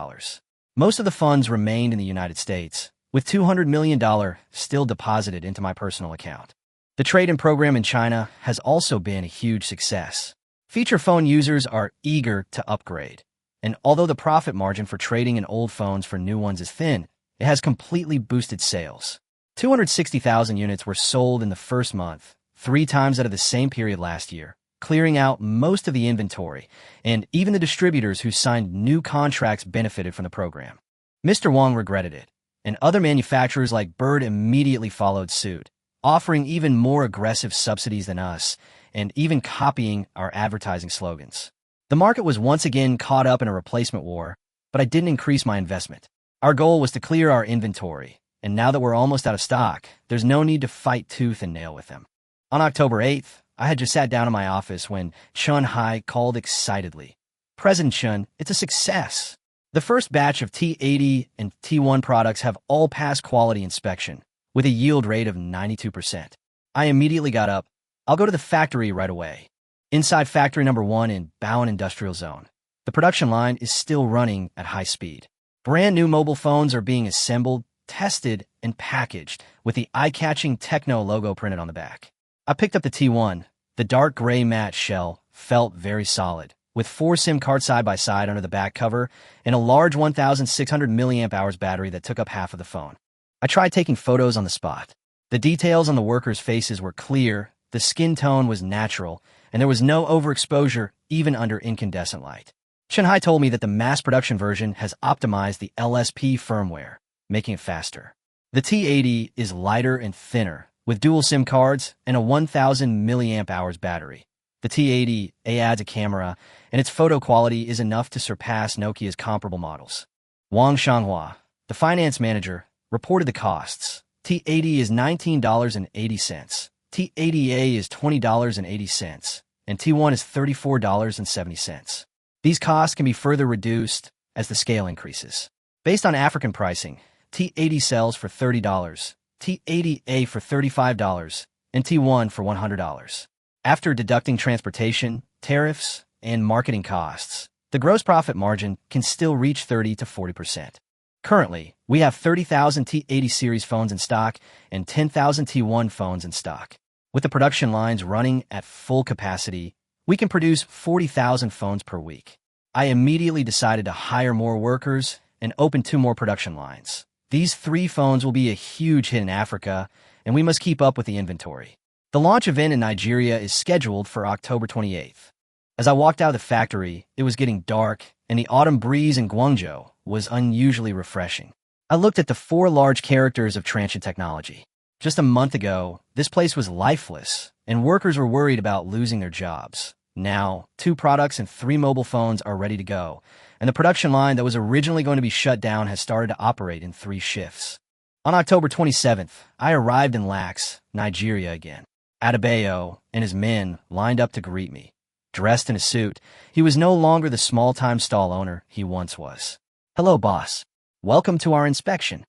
Most of the funds remained in the United States, with $200 million still deposited into my personal account. The trade-in program in China has also been a huge success. Feature phone users are eager to upgrade, and although the profit margin for trading in old phones for new ones is thin, it has completely boosted sales. 260,000 units were sold in the first month, 3 times out of the same period last year, clearing out most of the inventory, and even the distributors who signed new contracts benefited from the program. Mr. Wang regretted it, and other manufacturers like Bird immediately followed suit, offering even more aggressive subsidies than us, and even copying our advertising slogans. The market was once again caught up in a replacement war, but I didn't increase my investment. Our goal was to clear our inventory, and now that we're almost out of stock, there's no need to fight tooth and nail with them. On October 8th, I had just sat down in my office when Chun-Hai called excitedly. President Chun, it's a success. The first batch of T80 and T1 products have all passed quality inspection, with a yield rate of 92%. I immediately got up. I'll go to the factory right away. Inside factory number 1 in Bowen Industrial Zone, the production line is still running at high speed. Brand new mobile phones are being assembled, tested, and packaged, with the eye-catching Techno logo printed on the back. I picked up the T1. The dark gray matte shell felt very solid, with 4 SIM cards side by side under the back cover and a large 1,600 mAh battery that took up half of the phone. I tried taking photos on the spot. The details on the workers' faces were clear, the skin tone was natural, and there was no overexposure even under incandescent light. Shanghai told me that the mass production version has optimized the LSP firmware, making it faster. The T80 is lighter and thinner, with dual SIM cards and a 1,000 mAh battery. The T80 adds a camera, and its photo quality is enough to surpass Nokia's comparable models. Wang Shanghua, the finance manager, reported the costs. T80 is $19.80, T80A is $20.80, and T1 is $34.70. These costs can be further reduced as the scale increases. Based on African pricing, T80 sells for $30, T80A for $35, and T1 for $100. After deducting transportation, tariffs, and marketing costs, the gross profit margin can still reach 30 to 40%. Currently, we have 30,000 T80 series phones in stock and 10,000 T1 phones in stock. With the production lines running at full capacity, we can produce 40,000 phones per week. I immediately decided to hire more workers and open 2 more production lines. These 3 phones will be a huge hit in Africa, and we must keep up with the inventory. The launch event in Nigeria is scheduled for October 28th. As I walked out of the factory, it was getting dark, and the autumn breeze in Guangzhou was unusually refreshing. I looked at the 4 large characters of Transsion Technology. Just a month ago, this place was lifeless, and workers were worried about losing their jobs. Now, 2 products and 3 mobile phones are ready to go, and the production line that was originally going to be shut down has started to operate in 3 shifts. On October 27th, I arrived in Lax, Nigeria again. Adebayo and his men lined up to greet me. Dressed in a suit, he was no longer the small-time stall owner he once was. "Hello, boss. Welcome to our inspection."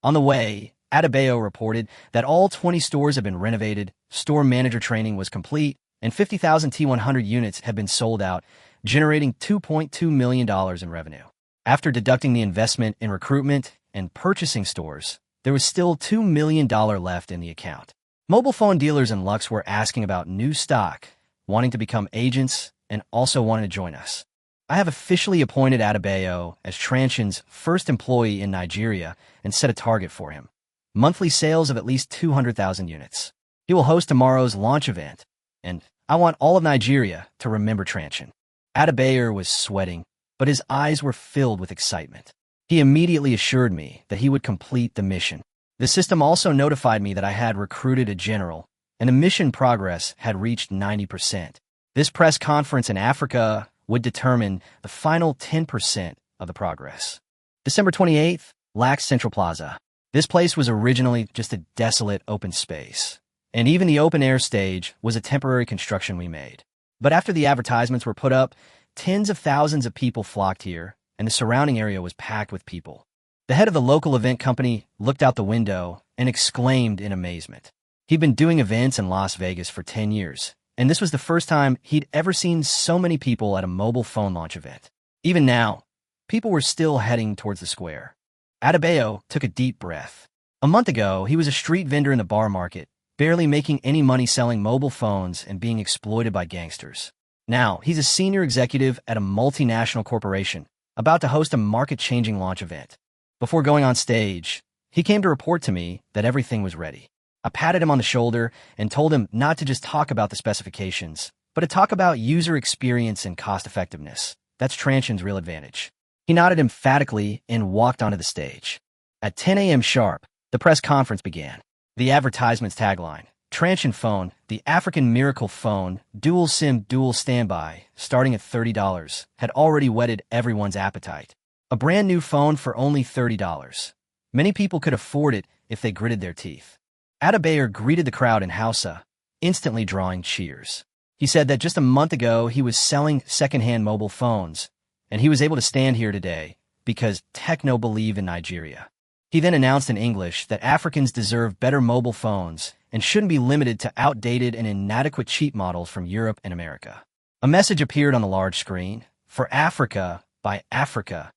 On the way, Adebayo reported that all 20 stores have been renovated, store manager training was complete, and 50,000 T100 units have been sold out, generating $2.2 million in revenue. After deducting the investment in recruitment and purchasing stores, there was still $2 million left in the account. Mobile phone dealers in Lux were asking about new stock, wanting to become agents, and also wanted to join us. I have officially appointed Adebayo as Transsion's first employee in Nigeria and set a target for him. Monthly sales of at least 200,000 units. He will host tomorrow's launch event, and I want all of Nigeria to remember Transsion. Adebayo was sweating, but his eyes were filled with excitement. He immediately assured me that he would complete the mission. The system also notified me that I had recruited a general, and the mission progress had reached 90%. This press conference in Africa would determine the final 10% of the progress. December 28th, Lax Central Plaza. This place was originally just a desolate open space, and even the open-air stage was a temporary construction we made. But after the advertisements were put up, tens of thousands of people flocked here, and the surrounding area was packed with people. The head of the local event company looked out the window and exclaimed in amazement. He'd been doing events in Las Vegas for 10 years, and this was the first time he'd ever seen so many people at a mobile phone launch event. Even now, people were still heading towards the square. Adebayo took a deep breath. A month ago, he was a street vendor in the bar market, barely making any money selling mobile phones and being exploited by gangsters. Now, he's a senior executive at a multinational corporation, about to host a market-changing launch event. Before going on stage, he came to report to me that everything was ready. I patted him on the shoulder and told him not to just talk about the specifications, but to talk about user experience and cost-effectiveness. That's Transsion's real advantage. He nodded emphatically and walked onto the stage. At 10 a.m. sharp, the press conference began. The advertisement's tagline, Transsion phone, the African miracle phone, dual SIM, dual standby, starting at $30, had already whetted everyone's appetite. A brand new phone for only $30. Many people could afford it if they gritted their teeth. Adebayo greeted the crowd in Hausa, instantly drawing cheers. He said that just a month ago he was selling second-hand mobile phones, and he was able to stand here today because techno believe in Nigeria. He then announced in English that Africans deserve better mobile phones and shouldn't be limited to outdated and inadequate cheap models from Europe and America. A message appeared on the large screen, for Africa, by Africa,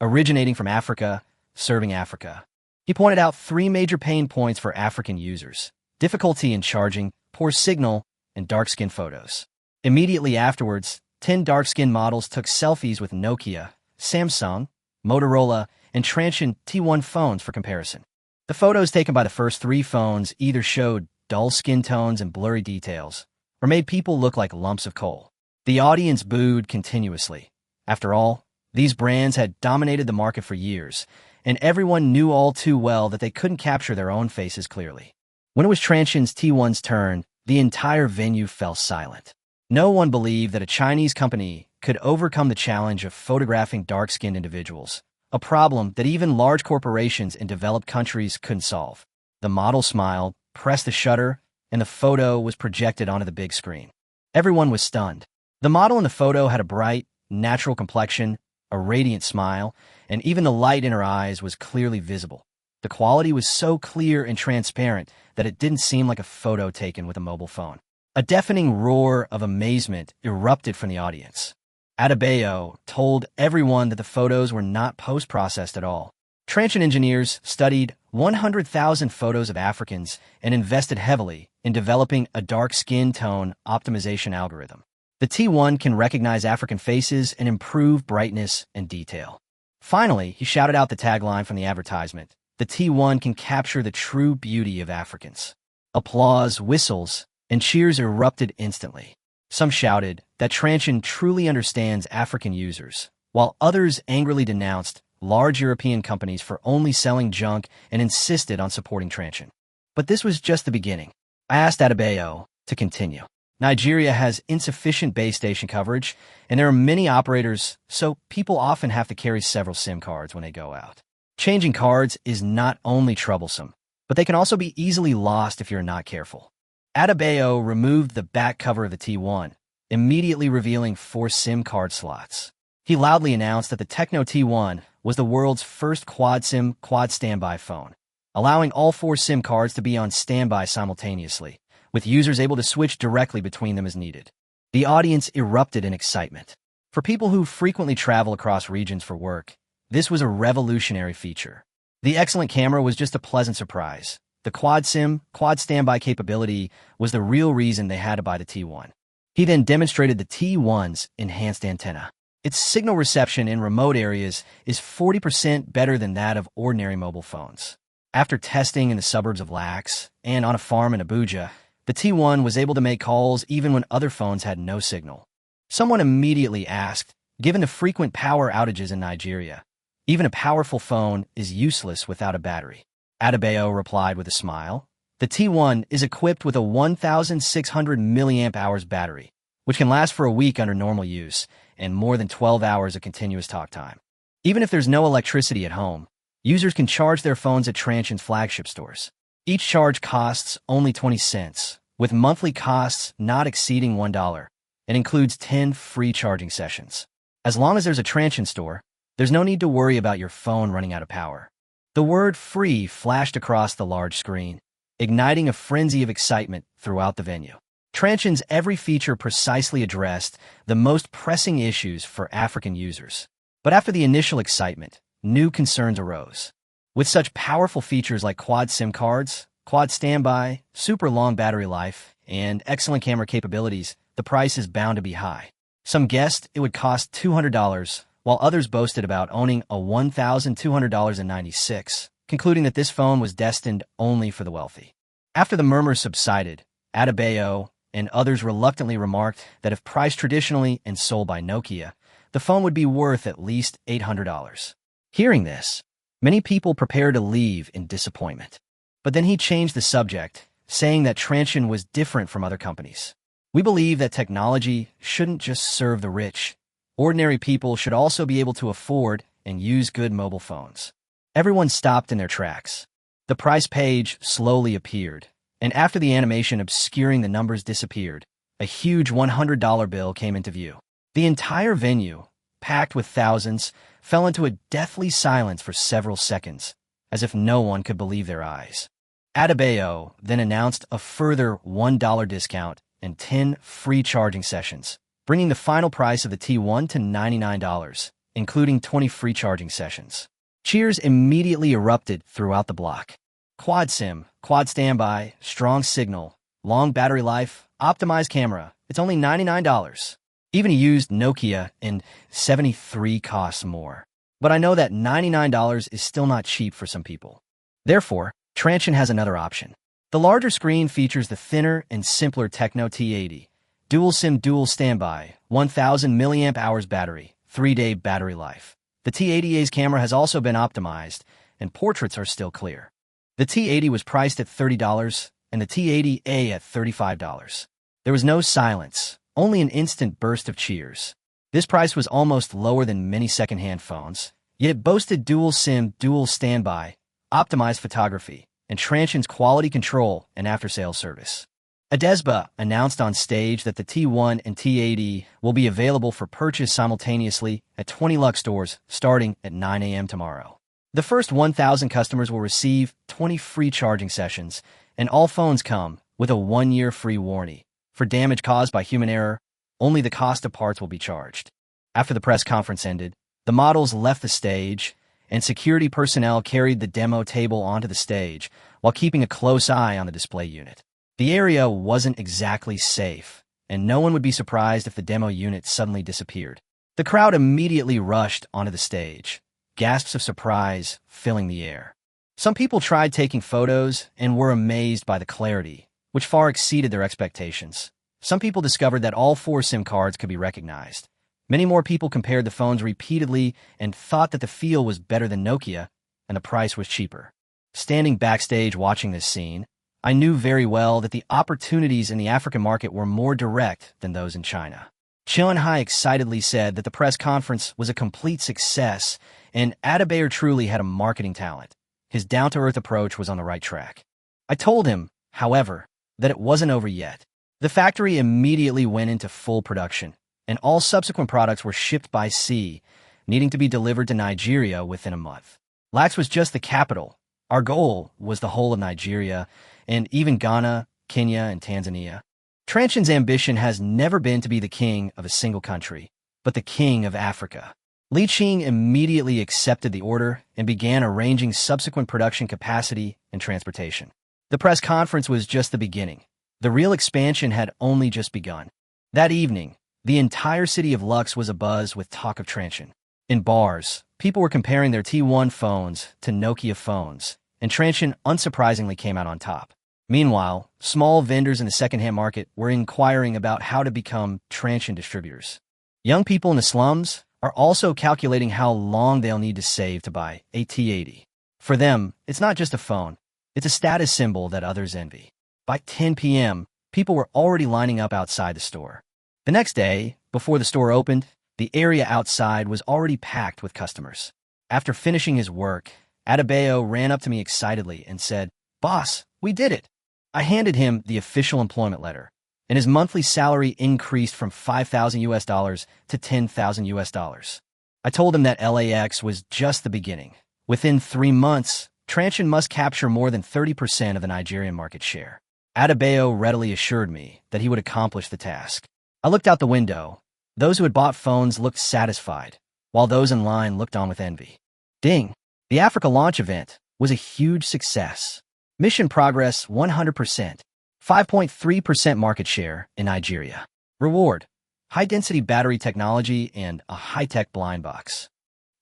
originating from Africa, serving Africa. He pointed out three major pain points for African users: difficulty in charging, poor signal, and dark-skin photos. Immediately afterwards, 10 dark-skinned models took selfies with Nokia, Samsung, Motorola, and Transsion T1 phones for comparison. The photos taken by the first three phones either showed dull skin tones and blurry details, or made people look like lumps of coal. The audience booed continuously. After all, these brands had dominated the market for years, and everyone knew all too well that they couldn't capture their own faces clearly. When it was Transsion's T1's turn, the entire venue fell silent. No one believed that a Chinese company could overcome the challenge of photographing dark-skinned individuals, a problem that even large corporations in developed countries couldn't solve. The model smiled, pressed the shutter, and the photo was projected onto the big screen. Everyone was stunned. The model in the photo had a bright, natural complexion, a radiant smile, and even the light in her eyes was clearly visible. The quality was so clear and transparent that it didn't seem like a photo taken with a mobile phone. A deafening roar of amazement erupted from the audience. Adebayo told everyone that the photos were not post-processed at all. Transsion engineers studied 100,000 photos of Africans and invested heavily in developing a dark skin tone optimization algorithm. The T1 can recognize African faces and improve brightness and detail. Finally, he shouted out the tagline from the advertisement: "The T1 can capture the true beauty of Africans." Applause, whistles, and cheers erupted instantly. Some shouted that Transsion truly understands African users, while others angrily denounced large European companies for only selling junk and insisted on supporting Transsion. But this was just the beginning. I asked Adebayo to continue. Nigeria has insufficient base station coverage, and there are many operators, so people often have to carry several SIM cards when they go out. Changing cards is not only troublesome, but they can also be easily lost if you're not careful. Adebayo removed the back cover of the T1, immediately revealing 4 SIM card slots. He loudly announced that the Techno T1 was the world's first quad-SIM, quad-standby phone, allowing all 4 SIM cards to be on standby simultaneously, with users able to switch directly between them as needed. The audience erupted in excitement. For people who frequently travel across regions for work, this was a revolutionary feature. The excellent camera was just a pleasant surprise. The quad-SIM, quad-standby capability was the real reason they had to buy the T1. He then demonstrated the T1's enhanced antenna. Its signal reception in remote areas is 40% better than that of ordinary mobile phones. After testing in the suburbs of Lax and on a farm in Abuja, the T1 was able to make calls even when other phones had no signal. Someone immediately asked, given the frequent power outages in Nigeria, even a powerful phone is useless without a battery. Adebayo replied with a smile. The T1 is equipped with a 1,600 mAh battery, which can last for a week under normal use and more than 12 hours of continuous talk time. Even if there's no electricity at home, users can charge their phones at Transsion's flagship stores. Each charge costs only 20 cents, with monthly costs not exceeding $1, and includes 10 free charging sessions. As long as there's a Transsion store, there's no need to worry about your phone running out of power. The word "free" flashed across the large screen, igniting a frenzy of excitement throughout the venue. Transsion's every feature precisely addressed the most pressing issues for African users. But after the initial excitement, new concerns arose. With such powerful features like quad SIM cards, quad standby, super long battery life, and excellent camera capabilities, the price is bound to be high. Some guessed it would cost $200, while others boasted about owning a $1,200.96, concluding that this phone was destined only for the wealthy. After the murmurs subsided, Adebayo and others reluctantly remarked that if priced traditionally and sold by Nokia, the phone would be worth at least $800. Hearing this, many people prepared to leave in disappointment. But then he changed the subject, saying that Transsion was different from other companies. "We believe that technology shouldn't just serve the rich. Ordinary people should also be able to afford and use good mobile phones." Everyone stopped in their tracks. The price page slowly appeared, and after the animation obscuring the numbers disappeared, a huge $100 bill came into view. The entire venue, packed with thousands, fell into a deathly silence for several seconds, as if no one could believe their eyes. Adebayo then announced a further $1 discount and 10 free charging sessions, bringing the final price of the T1 to $99, including 20 free charging sessions. Cheers immediately erupted throughout the block. Quad SIM, quad standby, strong signal, long battery life, optimized camera. It's only $99. Even a used Nokia N73 costs more. But I know that $99 is still not cheap for some people. Therefore, Transsion has another option. The larger screen features the thinner and simpler Tecno T80. Dual SIM dual standby, 1000 mAh battery, 3-day battery life. The T80A's camera has also been optimized, and portraits are still clear. The T80 was priced at $30, and the T80A at $35. There was no silence, only an instant burst of cheers. This price was almost lower than many second-hand phones, yet it boasted dual SIM dual standby, optimized photography, and Transsion's quality control and after-sales service. Adesba announced on stage that the T1 and T80 will be available for purchase simultaneously at 20 Lux stores starting at 9 a.m. tomorrow. The first 1,000 customers will receive 20 free charging sessions, and all phones come with a 1-year free warranty. For damage caused by human error, only the cost of parts will be charged. After the press conference ended, the models left the stage, and security personnel carried the demo table onto the stage while keeping a close eye on the display unit. The area wasn't exactly safe, and no one would be surprised if the demo unit suddenly disappeared. The crowd immediately rushed onto the stage, gasps of surprise filling the air. Some people tried taking photos and were amazed by the clarity, which far exceeded their expectations. Some people discovered that all 4 SIM cards could be recognized. Many more people compared the phones repeatedly and thought that the feel was better than Nokia and the price was cheaper. Standing backstage watching this scene, I knew very well that the opportunities in the African market were more direct than those in China. Chun-Hai excitedly said that the press conference was a complete success and Adebayor truly had a marketing talent. His down-to-earth approach was on the right track. I told him, however, that it wasn't over yet. The factory immediately went into full production, and all subsequent products were shipped by sea, needing to be delivered to Nigeria within a month. Lax was just the capital. Our goal was the whole of Nigeria, and even Ghana, Kenya, and Tanzania. Transsion's ambition has never been to be the king of a single country, but the king of Africa. Li Qing immediately accepted the order and began arranging subsequent production capacity and transportation. The press conference was just the beginning. The real expansion had only just begun. That evening, the entire city of Lux was abuzz with talk of Transsion. In bars, people were comparing their T1 phones to Nokia phones, and Transsion unsurprisingly came out on top. Meanwhile, small vendors in the second-hand market were inquiring about how to become Transsion distributors. Young people in the slums are also calculating how long they'll need to save to buy a T80. For them, it's not just a phone, it's a status symbol that others envy. By 10 p.m., people were already lining up outside the store. The next day, before the store opened, the area outside was already packed with customers. After finishing his work, Adebayo ran up to me excitedly and said, "Boss, we did it." I handed him the official employment letter, and his monthly salary increased from $5,000 to $10,000. I told him that LAX was just the beginning. Within 3 months, Transsion must capture more than 30% of the Nigerian market share. Adebayo readily assured me that he would accomplish the task. I looked out the window. Those who had bought phones looked satisfied, while those in line looked on with envy. Ding! The Africa launch event was a huge success. Mission progress 100%. 5.3% market share in Nigeria. Reward: high-density battery technology and a high-tech blind box.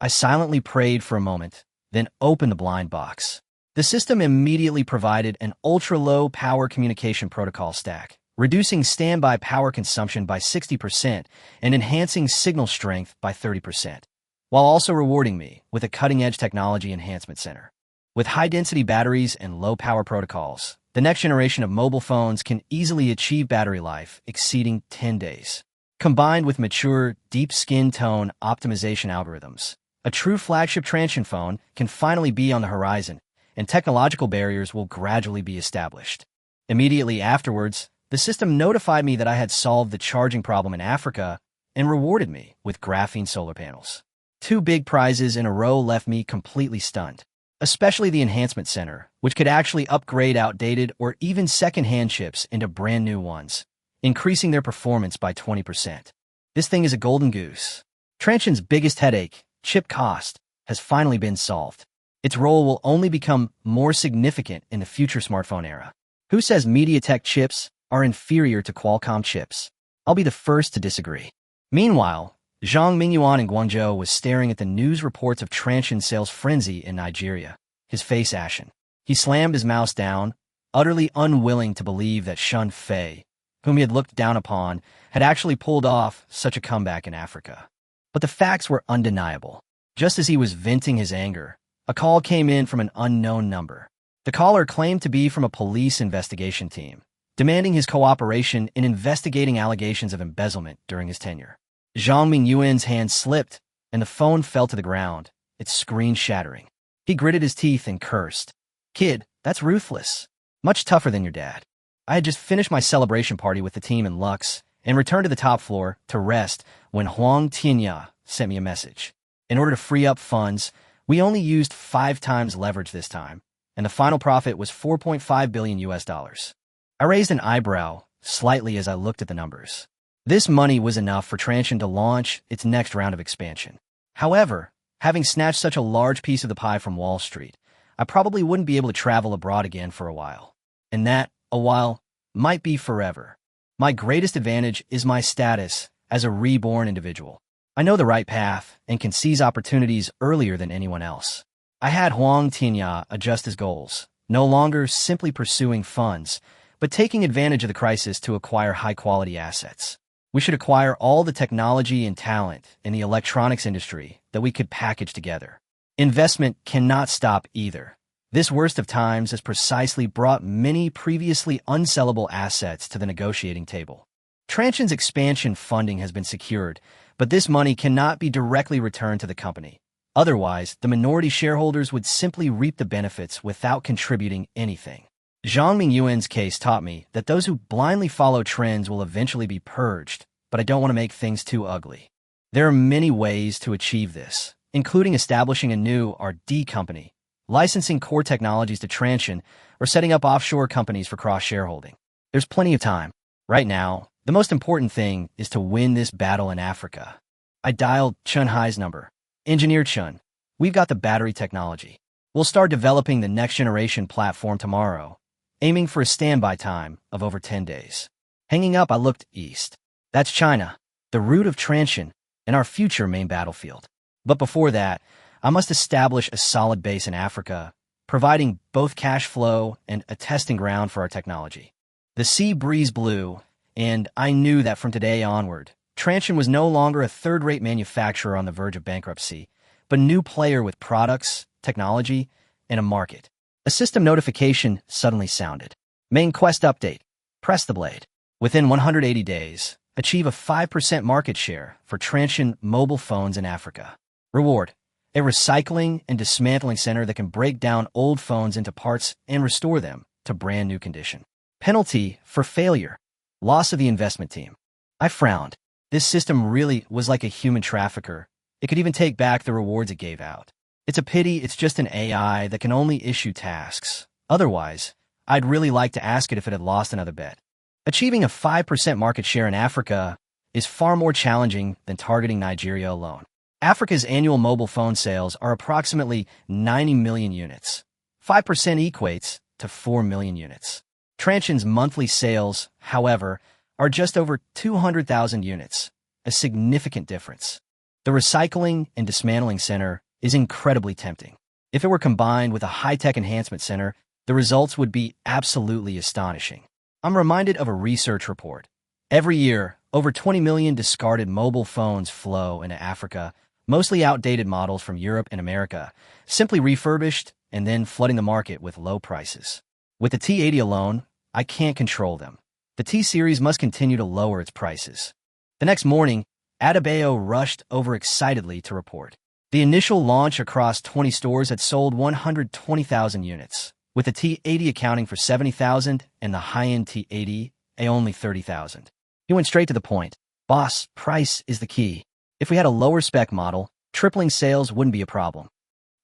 I silently prayed for a moment, then opened the blind box. The system immediately provided an ultra-low power communication protocol stack, reducing standby power consumption by 60% and enhancing signal strength by 30%, while also rewarding me with a cutting-edge technology enhancement center. With high-density batteries and low-power protocols, the next generation of mobile phones can easily achieve battery life exceeding 10 days. Combined with mature, deep skin tone optimization algorithms, a true flagship Transsion phone can finally be on the horizon, and technological barriers will gradually be established. Immediately afterwards, the system notified me that I had solved the charging problem in Africa and rewarded me with graphene solar panels. 2 big prizes in a row left me completely stunned, especially the enhancement center, which could actually upgrade outdated or even second-hand chips into brand new ones, increasing their performance by 20%. This thing is a golden goose. Transsion's biggest headache, chip cost. has finally been solved. Its role will only become more significant in the future smartphone era. Who says MediaTek chips are inferior to Qualcomm chips? I'll be the first to disagree. Meanwhile, Zhang Mingyuan in Guangzhou was staring at the news reports of Transsion's sales frenzy in Nigeria, his face ashen. He slammed his mouse down, utterly unwilling to believe that Shun Fei, whom he had looked down upon, had actually pulled off such a comeback in Africa. But the facts were undeniable. Just as he was venting his anger, a call came in from an unknown number. The caller claimed to be from a police investigation team, demanding his cooperation in investigating allegations of embezzlement during his tenure. Zhang Mingyuan's hand slipped, and the phone fell to the ground, its screen shattering. He gritted his teeth and cursed. "Kid, that's ruthless. Much tougher than your dad." I had just finished my celebration party with the team in Lux and returned to the top floor to rest when Huang Tianya sent me a message. In order to free up funds, we only used 5 times leverage this time, and the final profit was $4.5 billion US. I raised an eyebrow slightly as I looked at the numbers. This money was enough for Transsion to launch its next round of expansion. However, having snatched such a large piece of the pie from Wall Street, I probably wouldn't be able to travel abroad again for a while. And that, a while, might be forever. My greatest advantage is my status as a reborn individual. I know the right path and can seize opportunities earlier than anyone else. I had Huang Tianya adjust his goals, no longer simply pursuing funds, but taking advantage of the crisis to acquire high-quality assets. We should acquire all the technology and talent in the electronics industry that we could package together. Investment cannot stop either. This worst of times has precisely brought many previously unsellable assets to the negotiating table. Transsion's expansion funding has been secured, but this money cannot be directly returned to the company. Otherwise, the minority shareholders would simply reap the benefits without contributing anything. Zhang Mingyuan's case taught me that those who blindly follow trends will eventually be purged, but I don't want to make things too ugly. There are many ways to achieve this, including establishing a new R&D company, licensing core technologies to Transsion, or setting up offshore companies for cross-shareholding. There's plenty of time. Right now, the most important thing is to win this battle in Africa. I dialed Chun Hai's number. "Engineer Chun, we've got the battery technology. We'll start developing the next-generation platform tomorrow, aiming for a standby time of over 10 days. Hanging up, I looked east. That's China, the root of Transsion, and our future main battlefield. But before that, I must establish a solid base in Africa, providing both cash flow and a testing ground for our technology." The sea breeze blew, and I knew that from today onward, Transsion was no longer a third-rate manufacturer on the verge of bankruptcy, but a new player with products, technology, and a market. A system notification suddenly sounded. "Main quest update. Press the blade. Within 180 days, achieve a 5% market share for Transsion mobile phones in Africa. Reward: a recycling and dismantling center that can break down old phones into parts and restore them to brand new condition. Penalty for failure: loss of the investment team." I frowned. This system really was like a human trafficker. It could even take back the rewards it gave out. It's a pity it's just an AI that can only issue tasks. Otherwise, I'd really like to ask it if it had lost another bet. Achieving a 5% market share in Africa is far more challenging than targeting Nigeria alone. Africa's annual mobile phone sales are approximately 90 million units. 5% equates to 4 million units. Transsion's monthly sales, however, are just over 200,000 units, a significant difference. The recycling and dismantling center is incredibly tempting. If it were combined with a high-tech enhancement center, the results would be absolutely astonishing. I'm reminded of a research report. Every year, over 20 million discarded mobile phones flow into Africa, mostly outdated models from Europe and America, simply refurbished and then flooding the market with low prices. With the T80 alone, I can't control them. The T-Series must continue to lower its prices. The next morning, Adebayo rushed over excitedly to report. The initial launch across 20 stores had sold 120,000 units, with the T80 accounting for 70,000 and the high-end T80 only 30,000. He went straight to the point. "Boss, price is the key. If we had a lower spec model, tripling sales wouldn't be a problem."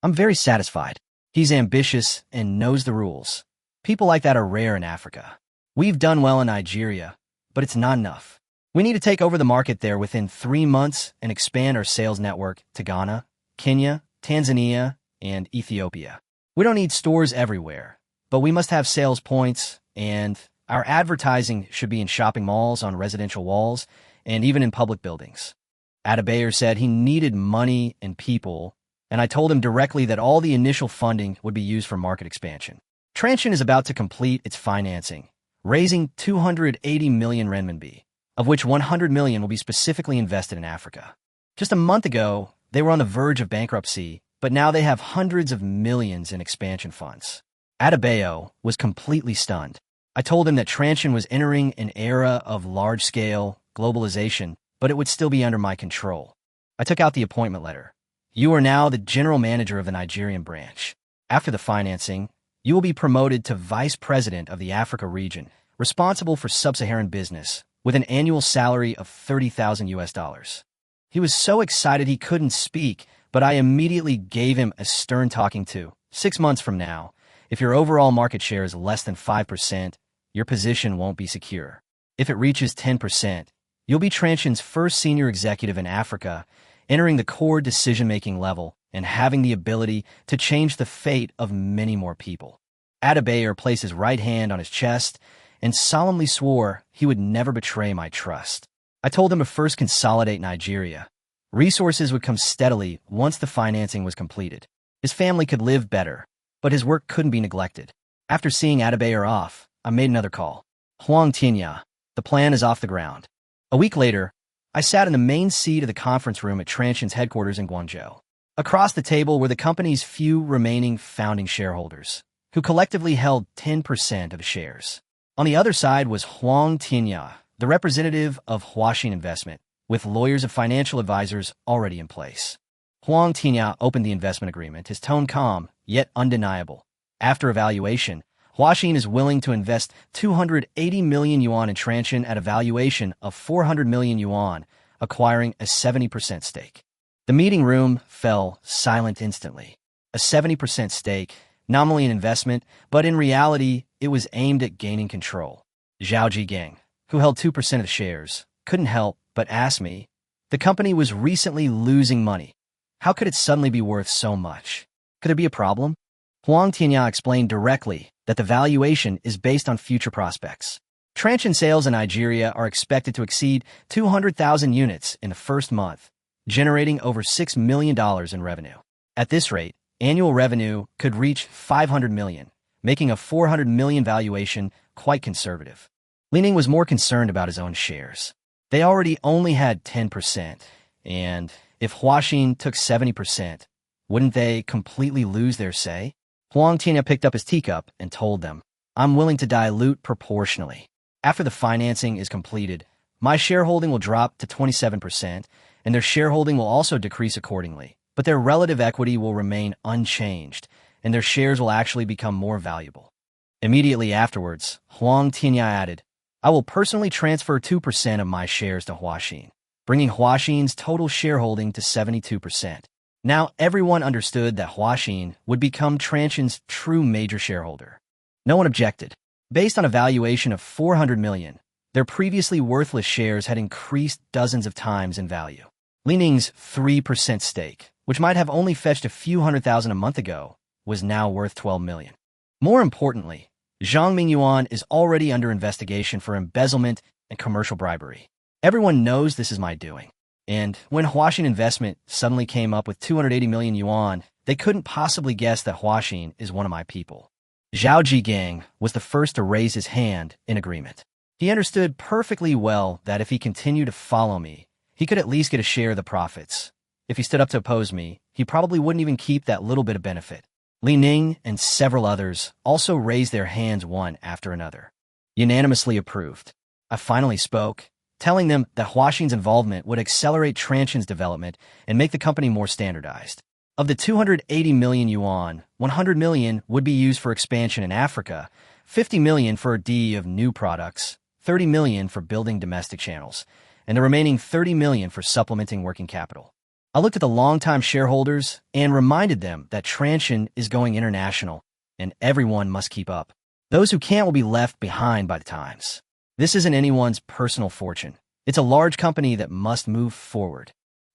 I'm very satisfied. He's ambitious and knows the rules. People like that are rare in Africa. We've done well in Nigeria, but it's not enough. We need to take over the market there within 3 months and expand our sales network to Ghana, Kenya, Tanzania, and Ethiopia. We don't need stores everywhere, but we must have sales points, and our advertising should be in shopping malls, on residential walls, and even in public buildings. Adebayor said he needed money and people, and I told him directly that all the initial funding would be used for market expansion. Transsion is about to complete its financing, raising 280 million renminbi, of which 100 million will be specifically invested in Africa. Just a month ago, they were on the verge of bankruptcy, but now they have hundreds of millions in expansion funds. Adebayor was completely stunned. I told him that Transsion was entering an era of large-scale globalization, but it would still be under my control. I took out the appointment letter. You are now the general manager of the Nigerian branch. After the financing, you will be promoted to vice president of the Africa region, responsible for sub-Saharan business, with an annual salary of $30,000. He was so excited he couldn't speak, but I immediately gave him a stern talking to. 6 months from now, if your overall market share is less than 5%, your position won't be secure. If it reaches 10%, you'll be Transsion's first senior executive in Africa, entering the core decision-making level and having the ability to change the fate of many more people. Adebayor placed his right hand on his chest and solemnly swore he would never betray my trust. I told him to first consolidate Nigeria. Resources would come steadily once the financing was completed. His family could live better, but his work couldn't be neglected. After seeing Adebayor off, I made another call. Huang Tianya, the plan is off the ground. A week later, I sat in the main seat of the conference room at Transsion's headquarters in Guangzhou. Across the table were the company's few remaining founding shareholders, who collectively held 10% of the shares. On the other side was Huang Tianya, the representative of Huaxin Investment, with lawyers and financial advisors already in place. Huang Tianya opened the investment agreement, his tone calm, yet undeniable. After evaluation, Huaxin is willing to invest 280 million yuan in Transsion at a valuation of 400 million yuan, acquiring a 70% stake. The meeting room fell silent instantly. A 70% stake, nominally an investment, but in reality, it was aimed at gaining control. Zhao Jigang, who held 2% of the shares, couldn't help but ask me, the company was recently losing money. How could it suddenly be worth so much? Could there be a problem? Huang Tianya explained directly that the valuation is based on future prospects. Transsion sales in Nigeria are expected to exceed 200,000 units in the first month, generating over $6 million in revenue. At this rate, annual revenue could reach 500 million, making a 400 million valuation quite conservative. Li Ning was more concerned about his own shares. They already only had 10%, and if Huaxin took 70%, wouldn't they completely lose their say? Huang Tianya picked up his teacup and told them, I'm willing to dilute proportionally. After the financing is completed, my shareholding will drop to 27%, and their shareholding will also decrease accordingly, but their relative equity will remain unchanged, and their shares will actually become more valuable. Immediately afterwards, Huang Tianya added, I will personally transfer 2% of my shares to Huaxin, bringing Huaxin's total shareholding to 72%. Now everyone understood that Huaxin would become Transsion's true major shareholder. No one objected. Based on a valuation of 400 million, their previously worthless shares had increased dozens of times in value. Li Ning's 3% stake, which might have only fetched a few $100,000 a month ago, was now worth 12 million. More importantly, Zhang Mingyuan is already under investigation for embezzlement and commercial bribery. Everyone knows this is my doing. And when Huaxin Investment suddenly came up with 280 million yuan, they couldn't possibly guess that Huaxin is one of my people. Zhao Jigang was the first to raise his hand in agreement. He understood perfectly well that if he continued to follow me, he could at least get a share of the profits. If he stood up to oppose me, he probably wouldn't even keep that little bit of benefit. Li Ning and several others also raised their hands one after another. Unanimously approved. I finally spoke, telling them that Huaxin's involvement would accelerate Transsion's development and make the company more standardized. Of the 280 million yuan, 100 million would be used for expansion in Africa, 50 million for a D of new products, 30 million for building domestic channels, and the remaining 30 million for supplementing working capital. I looked at the longtime shareholders and reminded them that Transsion is going international, and everyone must keep up. Those who can't will be left behind by the times. This isn't anyone's personal fortune. It's a large company that must move forward.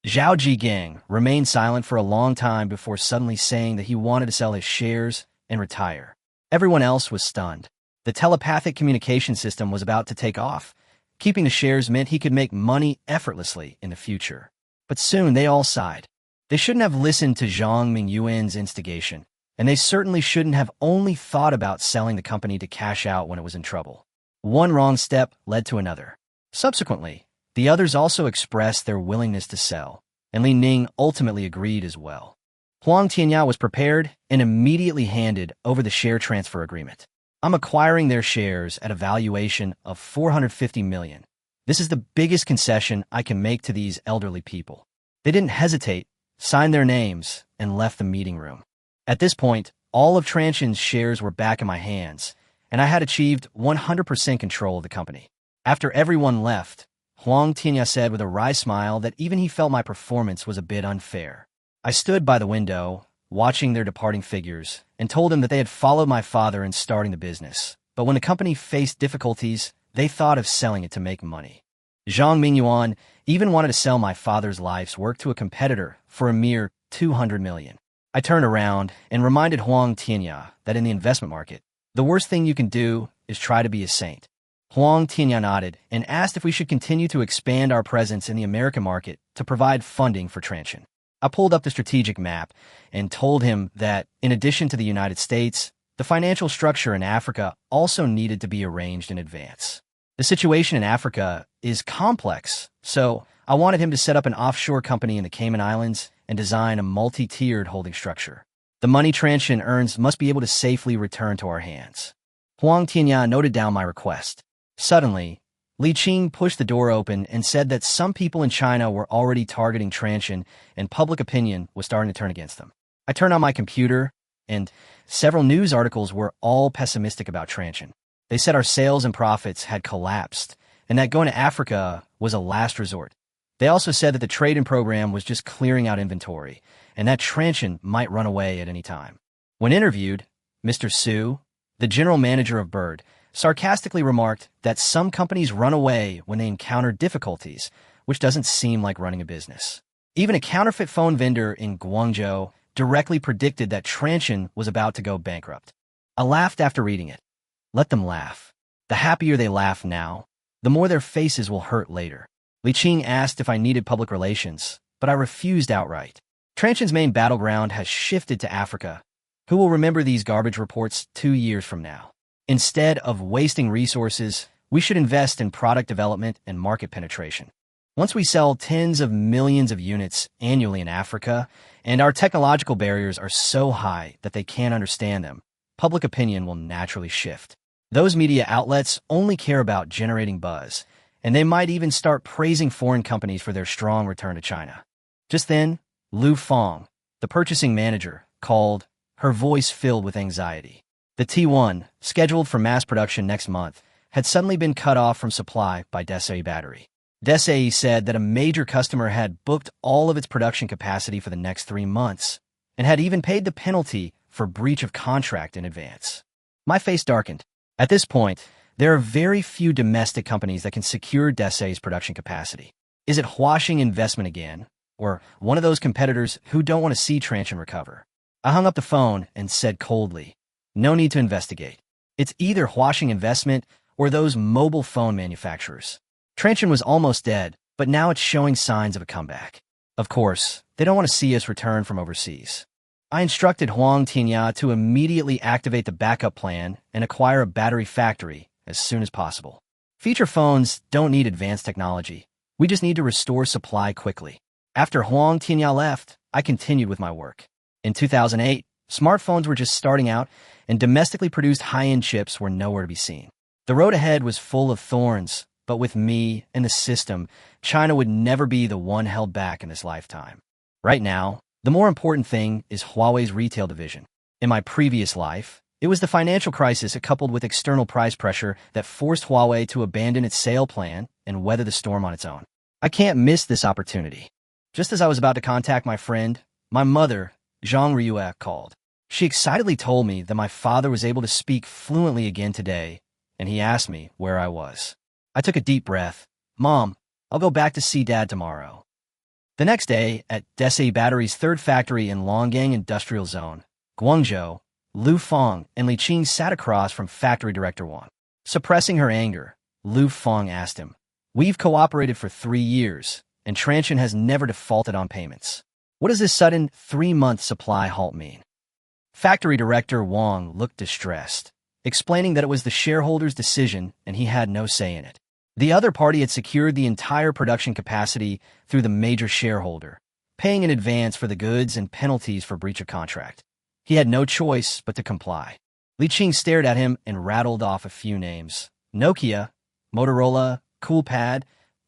Zhao Jigang remained silent for a long time before suddenly saying that he wanted to sell his shares and retire. Everyone else was stunned. The telepathic communication system was about to take off. Keeping the shares meant he could make money effortlessly in the future. But soon they all sighed. They shouldn't have listened to Zhang Mingyuan's instigation, and they certainly shouldn't have only thought about selling the company to cash out when it was in trouble. One wrong step led to another. Subsequently, the others also expressed their willingness to sell, and Li Ning ultimately agreed as well. Huang Tianya was prepared and immediately handed over the share transfer agreement. I'm acquiring their shares at a valuation of 450 million. This is the biggest concession I can make to these elderly people. They didn't hesitate, signed their names, and left the meeting room. At this point, all of Transsion's shares were back in my hands, and I had achieved 100% control of the company. After everyone left, Huang Tianya said with a wry smile that even he felt my performance was a bit unfair. I stood by the window, watching their departing figures, and told him that they had followed my father in starting the business. But when the company faced difficulties, they thought of selling it to make money. Zhang Mingyuan even wanted to sell my father's life's work to a competitor for a mere 200 million. I turned around and reminded Huang Tianya that in the investment market, the worst thing you can do is try to be a saint. Huang Tianya nodded and asked if we should continue to expand our presence in the American market to provide funding for Transsion. I pulled up the strategic map and told him that, in addition to the United States, the financial structure in Africa also needed to be arranged in advance. The situation in Africa is complex, so I wanted him to set up an offshore company in the Cayman Islands and design a multi-tiered holding structure. The money Transsion earns must be able to safely return to our hands. Huang Tianya noted down my request. Suddenly, Li Qing pushed the door open and said that some people in China were already targeting Transsion and public opinion was starting to turn against them. I turned on my computer, and several news articles were all pessimistic about Transsion. They said our sales and profits had collapsed and that going to Africa was a last resort. They also said that the trade-in program was just clearing out inventory and that Transsion might run away at any time. When interviewed, Mr. Su, the general manager of Bird, sarcastically remarked that some companies run away when they encounter difficulties, which doesn't seem like running a business. Even a counterfeit phone vendor in Guangzhou directly predicted that Transsion was about to go bankrupt. I laughed after reading it. Let them laugh. The happier they laugh now, the more their faces will hurt later. Li Qing asked if I needed public relations, but I refused outright. Transsion's main battleground has shifted to Africa. Who will remember these garbage reports 2 years from now? Instead of wasting resources, we should invest in product development and market penetration. Once we sell tens of millions of units annually in Africa, and our technological barriers are so high that they can't understand them, public opinion will naturally shift. Those media outlets only care about generating buzz, and they might even start praising foreign companies for their strong return to China. Just then, Lu Fong, the purchasing manager, called, her voice filled with anxiety. The T1, scheduled for mass production next month, had suddenly been cut off from supply by Desai Battery. Desai said that a major customer had booked all of its production capacity for the next 3 months, and had even paid the penalty for breach of contract in advance. My face darkened. At this point, there are very few domestic companies that can secure Desai's production capacity. Is it Huaxing Investment again, or one of those competitors who don't want to see Transsion recover? I hung up the phone and said coldly, no need to investigate. It's either Huaxing Investment or those mobile phone manufacturers. Transsion was almost dead, but now it's showing signs of a comeback. Of course, they don't want to see us return from overseas. I instructed Huang Tianya to immediately activate the backup plan and acquire a battery factory as soon as possible. Feature phones don't need advanced technology. We just need to restore supply quickly. After Huang Tianya left, I continued with my work. In 2008, smartphones were just starting out, and domestically produced high-end chips were nowhere to be seen. The road ahead was full of thorns, but with me and the system, China would never be the one held back in this lifetime. Right now, the more important thing is Huawei's retail division. In my previous life, it was the financial crisis coupled with external price pressure that forced Huawei to abandon its sale plan and weather the storm on its own. I can't miss this opportunity. Just as I was about to contact my friend, my mother, Zhang Ryue, called. She excitedly told me that my father was able to speak fluently again today, and he asked me where I was. I took a deep breath. Mom, I'll go back to see Dad tomorrow. The next day, at Desai Battery's third factory in Longgang Industrial Zone, Guangzhou, Lu Feng and Li Qing sat across from factory director Wang. Suppressing her anger, Lu Feng asked him, "We've cooperated for 3 years, and Transsion has never defaulted on payments. What does this sudden 3-month supply halt mean?" Factory director Wang looked distressed, explaining that it was the shareholders' decision and he had no say in it. The other party had secured the entire production capacity through the major shareholder, paying in advance for the goods and penalties for breach of contract. He had no choice but to comply. Li Qing stared at him and rattled off a few names. Nokia, Motorola, Coolpad,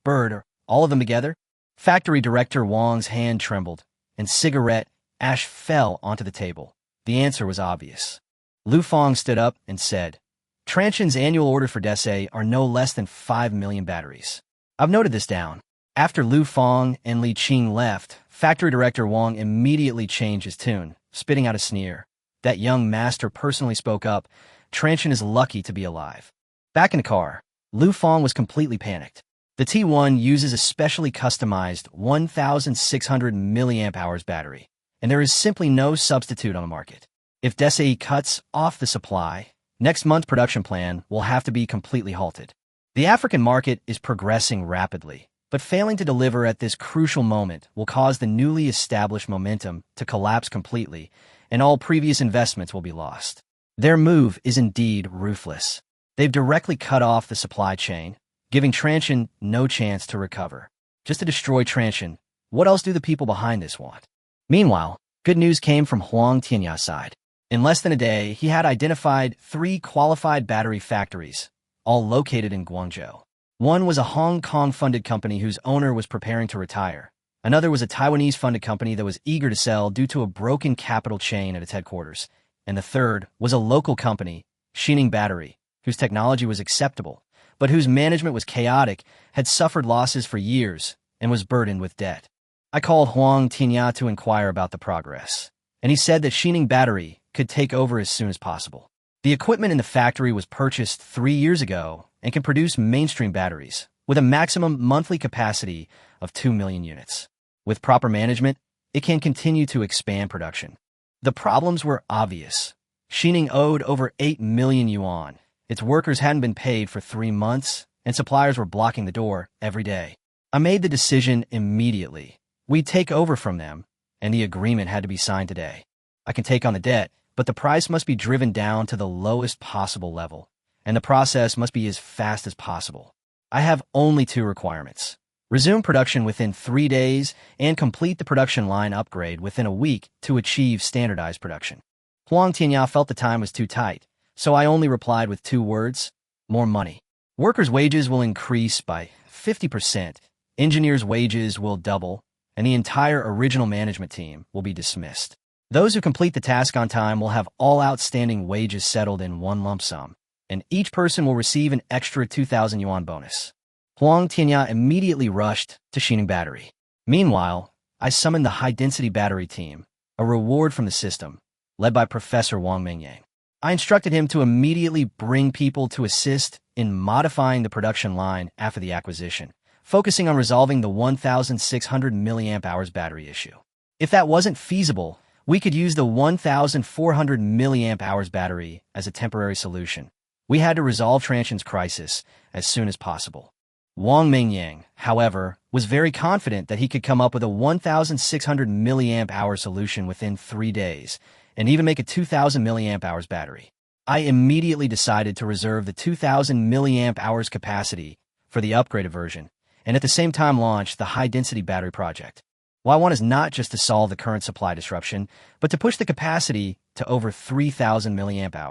Bird, all of them together? Factory director Wang's hand trembled, and cigarette ash fell onto the table. The answer was obvious. Lu Feng stood up and said, "Transsion's annual order for Desai are no less than 5 million batteries. I've noted this down." After Lu Feng and Li Qing left, factory director Wang immediately changed his tune, spitting out a sneer. That young master personally spoke up. Transsion is lucky to be alive. Back in the car, Lu Feng was completely panicked. The T1 uses a specially customized 1,600 mAh battery, and there is simply no substitute on the market. If Desai cuts off the supply, next month's production plan will have to be completely halted. The African market is progressing rapidly, but failing to deliver at this crucial moment will cause the newly established momentum to collapse completely, and all previous investments will be lost. Their move is indeed ruthless. They've directly cut off the supply chain, giving Transsion no chance to recover. Just to destroy Transsion, what else do the people behind this want? Meanwhile, good news came from Huang Tianya's side. In less than a day, he had identified 3 qualified battery factories, all located in Guangzhou. One was a Hong Kong-funded company whose owner was preparing to retire. Another was a Taiwanese-funded company that was eager to sell due to a broken capital chain at its headquarters. And the third was a local company, Xining Battery, whose technology was acceptable, but whose management was chaotic, had suffered losses for years, and was burdened with debt. I called Huang Tianya to inquire about the progress, and he said that Xining Battery could take over as soon as possible. The equipment in the factory was purchased 3 years ago and can produce mainstream batteries with a maximum monthly capacity of 2 million units. With proper management, it can continue to expand production. The problems were obvious. Xining owed over 8 million yuan. Its workers hadn't been paid for 3 months, and suppliers were blocking the door every day. I made the decision immediately. We'd take over from them, and the agreement had to be signed today. I can take on the debt, but the price must be driven down to the lowest possible level, and the process must be as fast as possible. I have only 2 requirements. Resume production within 3 days and complete the production line upgrade within a week to achieve standardized production. Huang Tianya felt the time was too tight, so I only replied with 2 words: more money. Workers' wages will increase by 50%, engineers' wages will double, and the entire original management team will be dismissed. Those who complete the task on time will have all outstanding wages settled in one lump sum, and each person will receive an extra 2,000 yuan bonus. Huang Tianya immediately rushed to Xining Battery. Meanwhile, I summoned the high-density battery team, a reward from the system, led by Professor Wang Mingyang. I instructed him to immediately bring people to assist in modifying the production line after the acquisition, focusing on resolving the 1,600 mAh battery issue. If that wasn't feasible, we could use the 1,400 mAh battery as a temporary solution. We had to resolve Transsion's crisis as soon as possible. Wang Mingyang, however, was very confident that he could come up with a 1,600 mAh solution within 3 days, and even make a 2,000 mAh battery. I immediately decided to reserve the 2,000 mAh capacity for the upgraded version, and at the same time launch the high-density battery project. What I want is not just to solve the current supply disruption, but to push the capacity to over 3,000 mAh.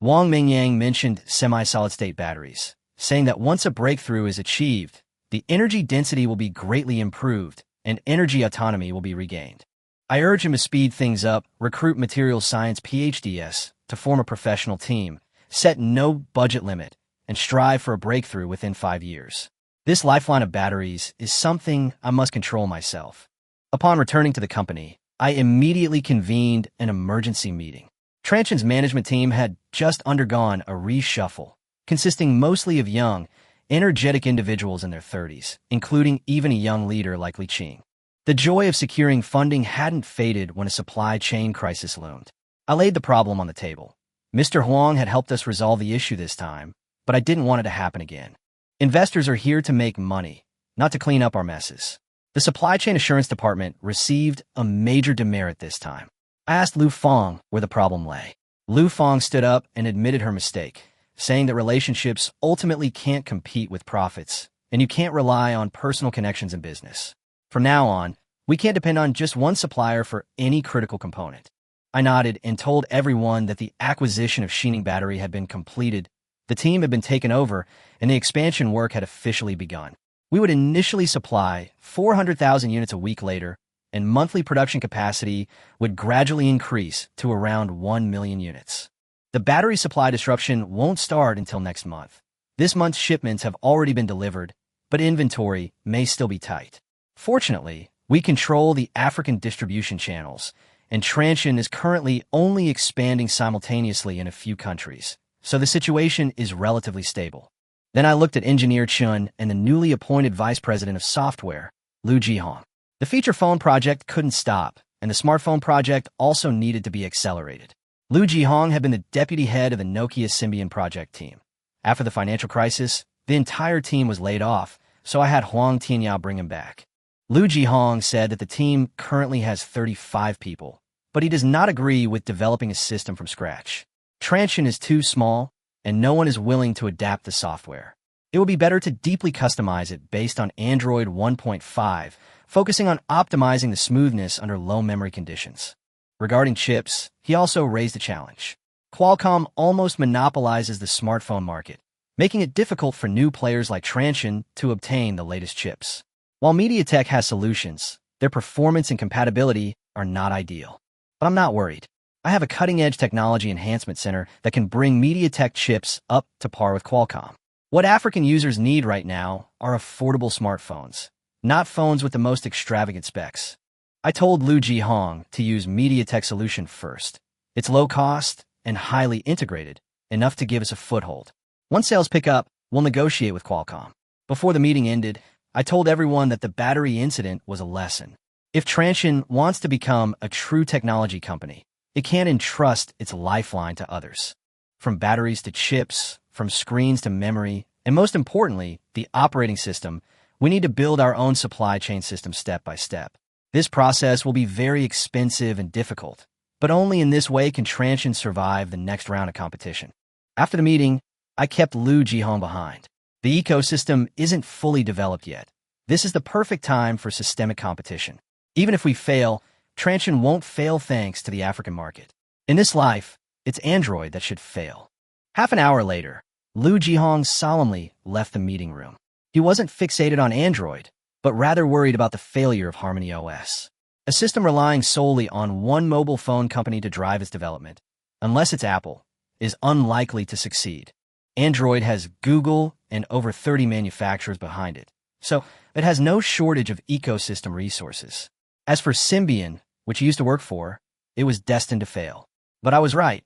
Wang Mingyang mentioned semi-solid-state batteries, saying that once a breakthrough is achieved, the energy density will be greatly improved and energy autonomy will be regained. I urge him to speed things up, recruit materials science PhDs to form a professional team, set no budget limit, and strive for a breakthrough within 5 years. This lifeline of batteries is something I must control myself. Upon returning to the company, I immediately convened an emergency meeting. Transsion's management team had just undergone a reshuffle, consisting mostly of young, energetic individuals in their 30s, including even a young leader like Li Qing. The joy of securing funding hadn't faded when a supply chain crisis loomed. I laid the problem on the table. Mr. Huang had helped us resolve the issue this time, but I didn't want it to happen again. Investors are here to make money, not to clean up our messes. The supply chain assurance department received a major demerit this time. I asked Lu Fong where the problem lay. Lu Fong stood up and admitted her mistake, saying that relationships ultimately can't compete with profits, and you can't rely on personal connections in business. From now on, we can't depend on just one supplier for any critical component. I nodded and told everyone that the acquisition of Xining Battery had been completed, the team had been taken over, and the expansion work had officially begun. We would initially supply 400,000 units a week later, and monthly production capacity would gradually increase to around 1 million units. The battery supply disruption won't start until next month. This month's shipments have already been delivered, but inventory may still be tight. Fortunately, we control the African distribution channels, and Transsion is currently only expanding simultaneously in a few countries, so the situation is relatively stable. Then I looked at Engineer Chun and the newly appointed Vice President of Software, Lu Jihong. The feature phone project couldn't stop, and the smartphone project also needed to be accelerated. Lu Jihong had been the deputy head of the Nokia Symbian project team. After the financial crisis, the entire team was laid off, so I had Huang Tianyao bring him back. Lu Jihong said that the team currently has 35 people, but he does not agree with developing a system from scratch. Transsion is too small, and no one is willing to adapt the software. It would be better to deeply customize it based on Android 1.5, focusing on optimizing the smoothness under low memory conditions. Regarding chips, he also raised a challenge. Qualcomm almost monopolizes the smartphone market, making it difficult for new players like Transsion to obtain the latest chips. While MediaTek has solutions, their performance and compatibility are not ideal. But I'm not worried. I have a cutting-edge technology enhancement center that can bring MediaTek chips up to par with Qualcomm. What African users need right now are affordable smartphones, not phones with the most extravagant specs. I told Lu Jihong to use MediaTek solution first. It's low cost and highly integrated, enough to give us a foothold. Once sales pick up, we'll negotiate with Qualcomm. Before the meeting ended, I told everyone that the battery incident was a lesson. If Transsion wants to become a true technology company, it can't entrust its lifeline to others. From batteries to chips, from screens to memory, and most importantly, the operating system, we need to build our own supply chain system step by step. This process will be very expensive and difficult, but only in this way can Transsion survive the next round of competition. After the meeting, I kept Lu Jihong behind. The ecosystem isn't fully developed yet. This is the perfect time for systemic competition. Even if we fail, Transsion won't fail thanks to the African market. In this life, it's Android that should fail. Half an hour later, Lu Jihong solemnly left the meeting room. He wasn't fixated on Android, but rather worried about the failure of Harmony OS. A system relying solely on one mobile phone company to drive its development, unless it's Apple, is unlikely to succeed. Android has Google and over 30 manufacturers behind it, so it has no shortage of ecosystem resources. As for Symbian, which he used to work for, it was destined to fail. But I was right.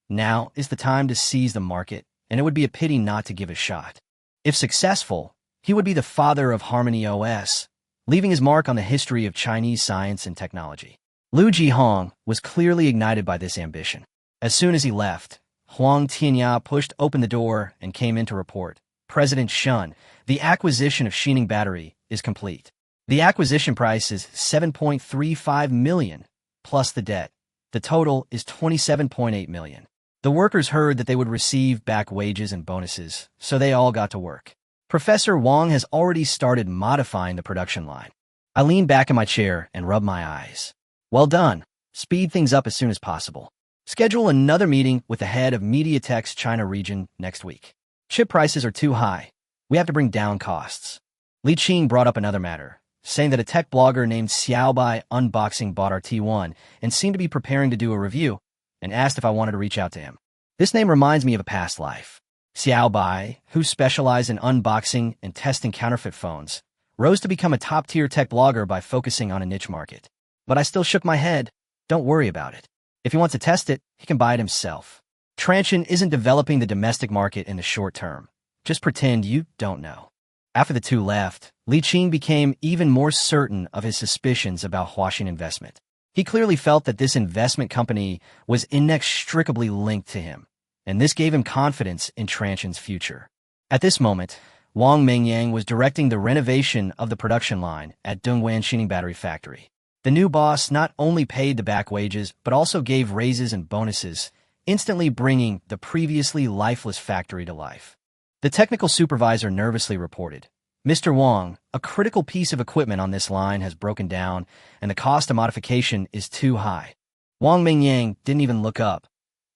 Now is the time to seize the market, and it would be a pity not to give it a shot. If successful, he would be the father of Harmony OS, leaving his mark on the history of Chinese science and technology. Lu Jihong was clearly ignited by this ambition. As soon as he left, Huang Tianyao pushed open the door and came in to report. President Shun, the acquisition of Xining Battery is complete. The acquisition price is 7.35 million, plus the debt. The total is 27.8 million. The workers heard that they would receive back wages and bonuses, so they all got to work. Professor Wang has already started modifying the production line. I leaned back in my chair and rubbed my eyes. Well done. Speed things up as soon as possible. Schedule another meeting with the head of MediaTek's China region next week. Chip prices are too high. We have to bring down costs. Li Qing brought up another matter, saying that a tech blogger named Xiaobai Unboxing bought our T1 and seemed to be preparing to do a review, and asked if I wanted to reach out to him. This name reminds me of a past life. Xiaobai, who specialized in unboxing and testing counterfeit phones, rose to become a top-tier tech blogger by focusing on a niche market. But I still shook my head. Don't worry about it. If he wants to test it, he can buy it himself. Transsion isn't developing the domestic market in the short term. Just pretend you don't know. After the two left, Li Qing became even more certain of his suspicions about Huaxin Investment. He clearly felt that this investment company was inextricably linked to him, and this gave him confidence in Transsion's future. At this moment, Wang Mingyang was directing the renovation of the production line at Dongguan Xining Battery Factory. The new boss not only paid the back wages, but also gave raises and bonuses, instantly bringing the previously lifeless factory to life. The technical supervisor nervously reported, "Mr. Wang, a critical piece of equipment on this line has broken down, and the cost of modification is too high." Wang Mingyang didn't even look up.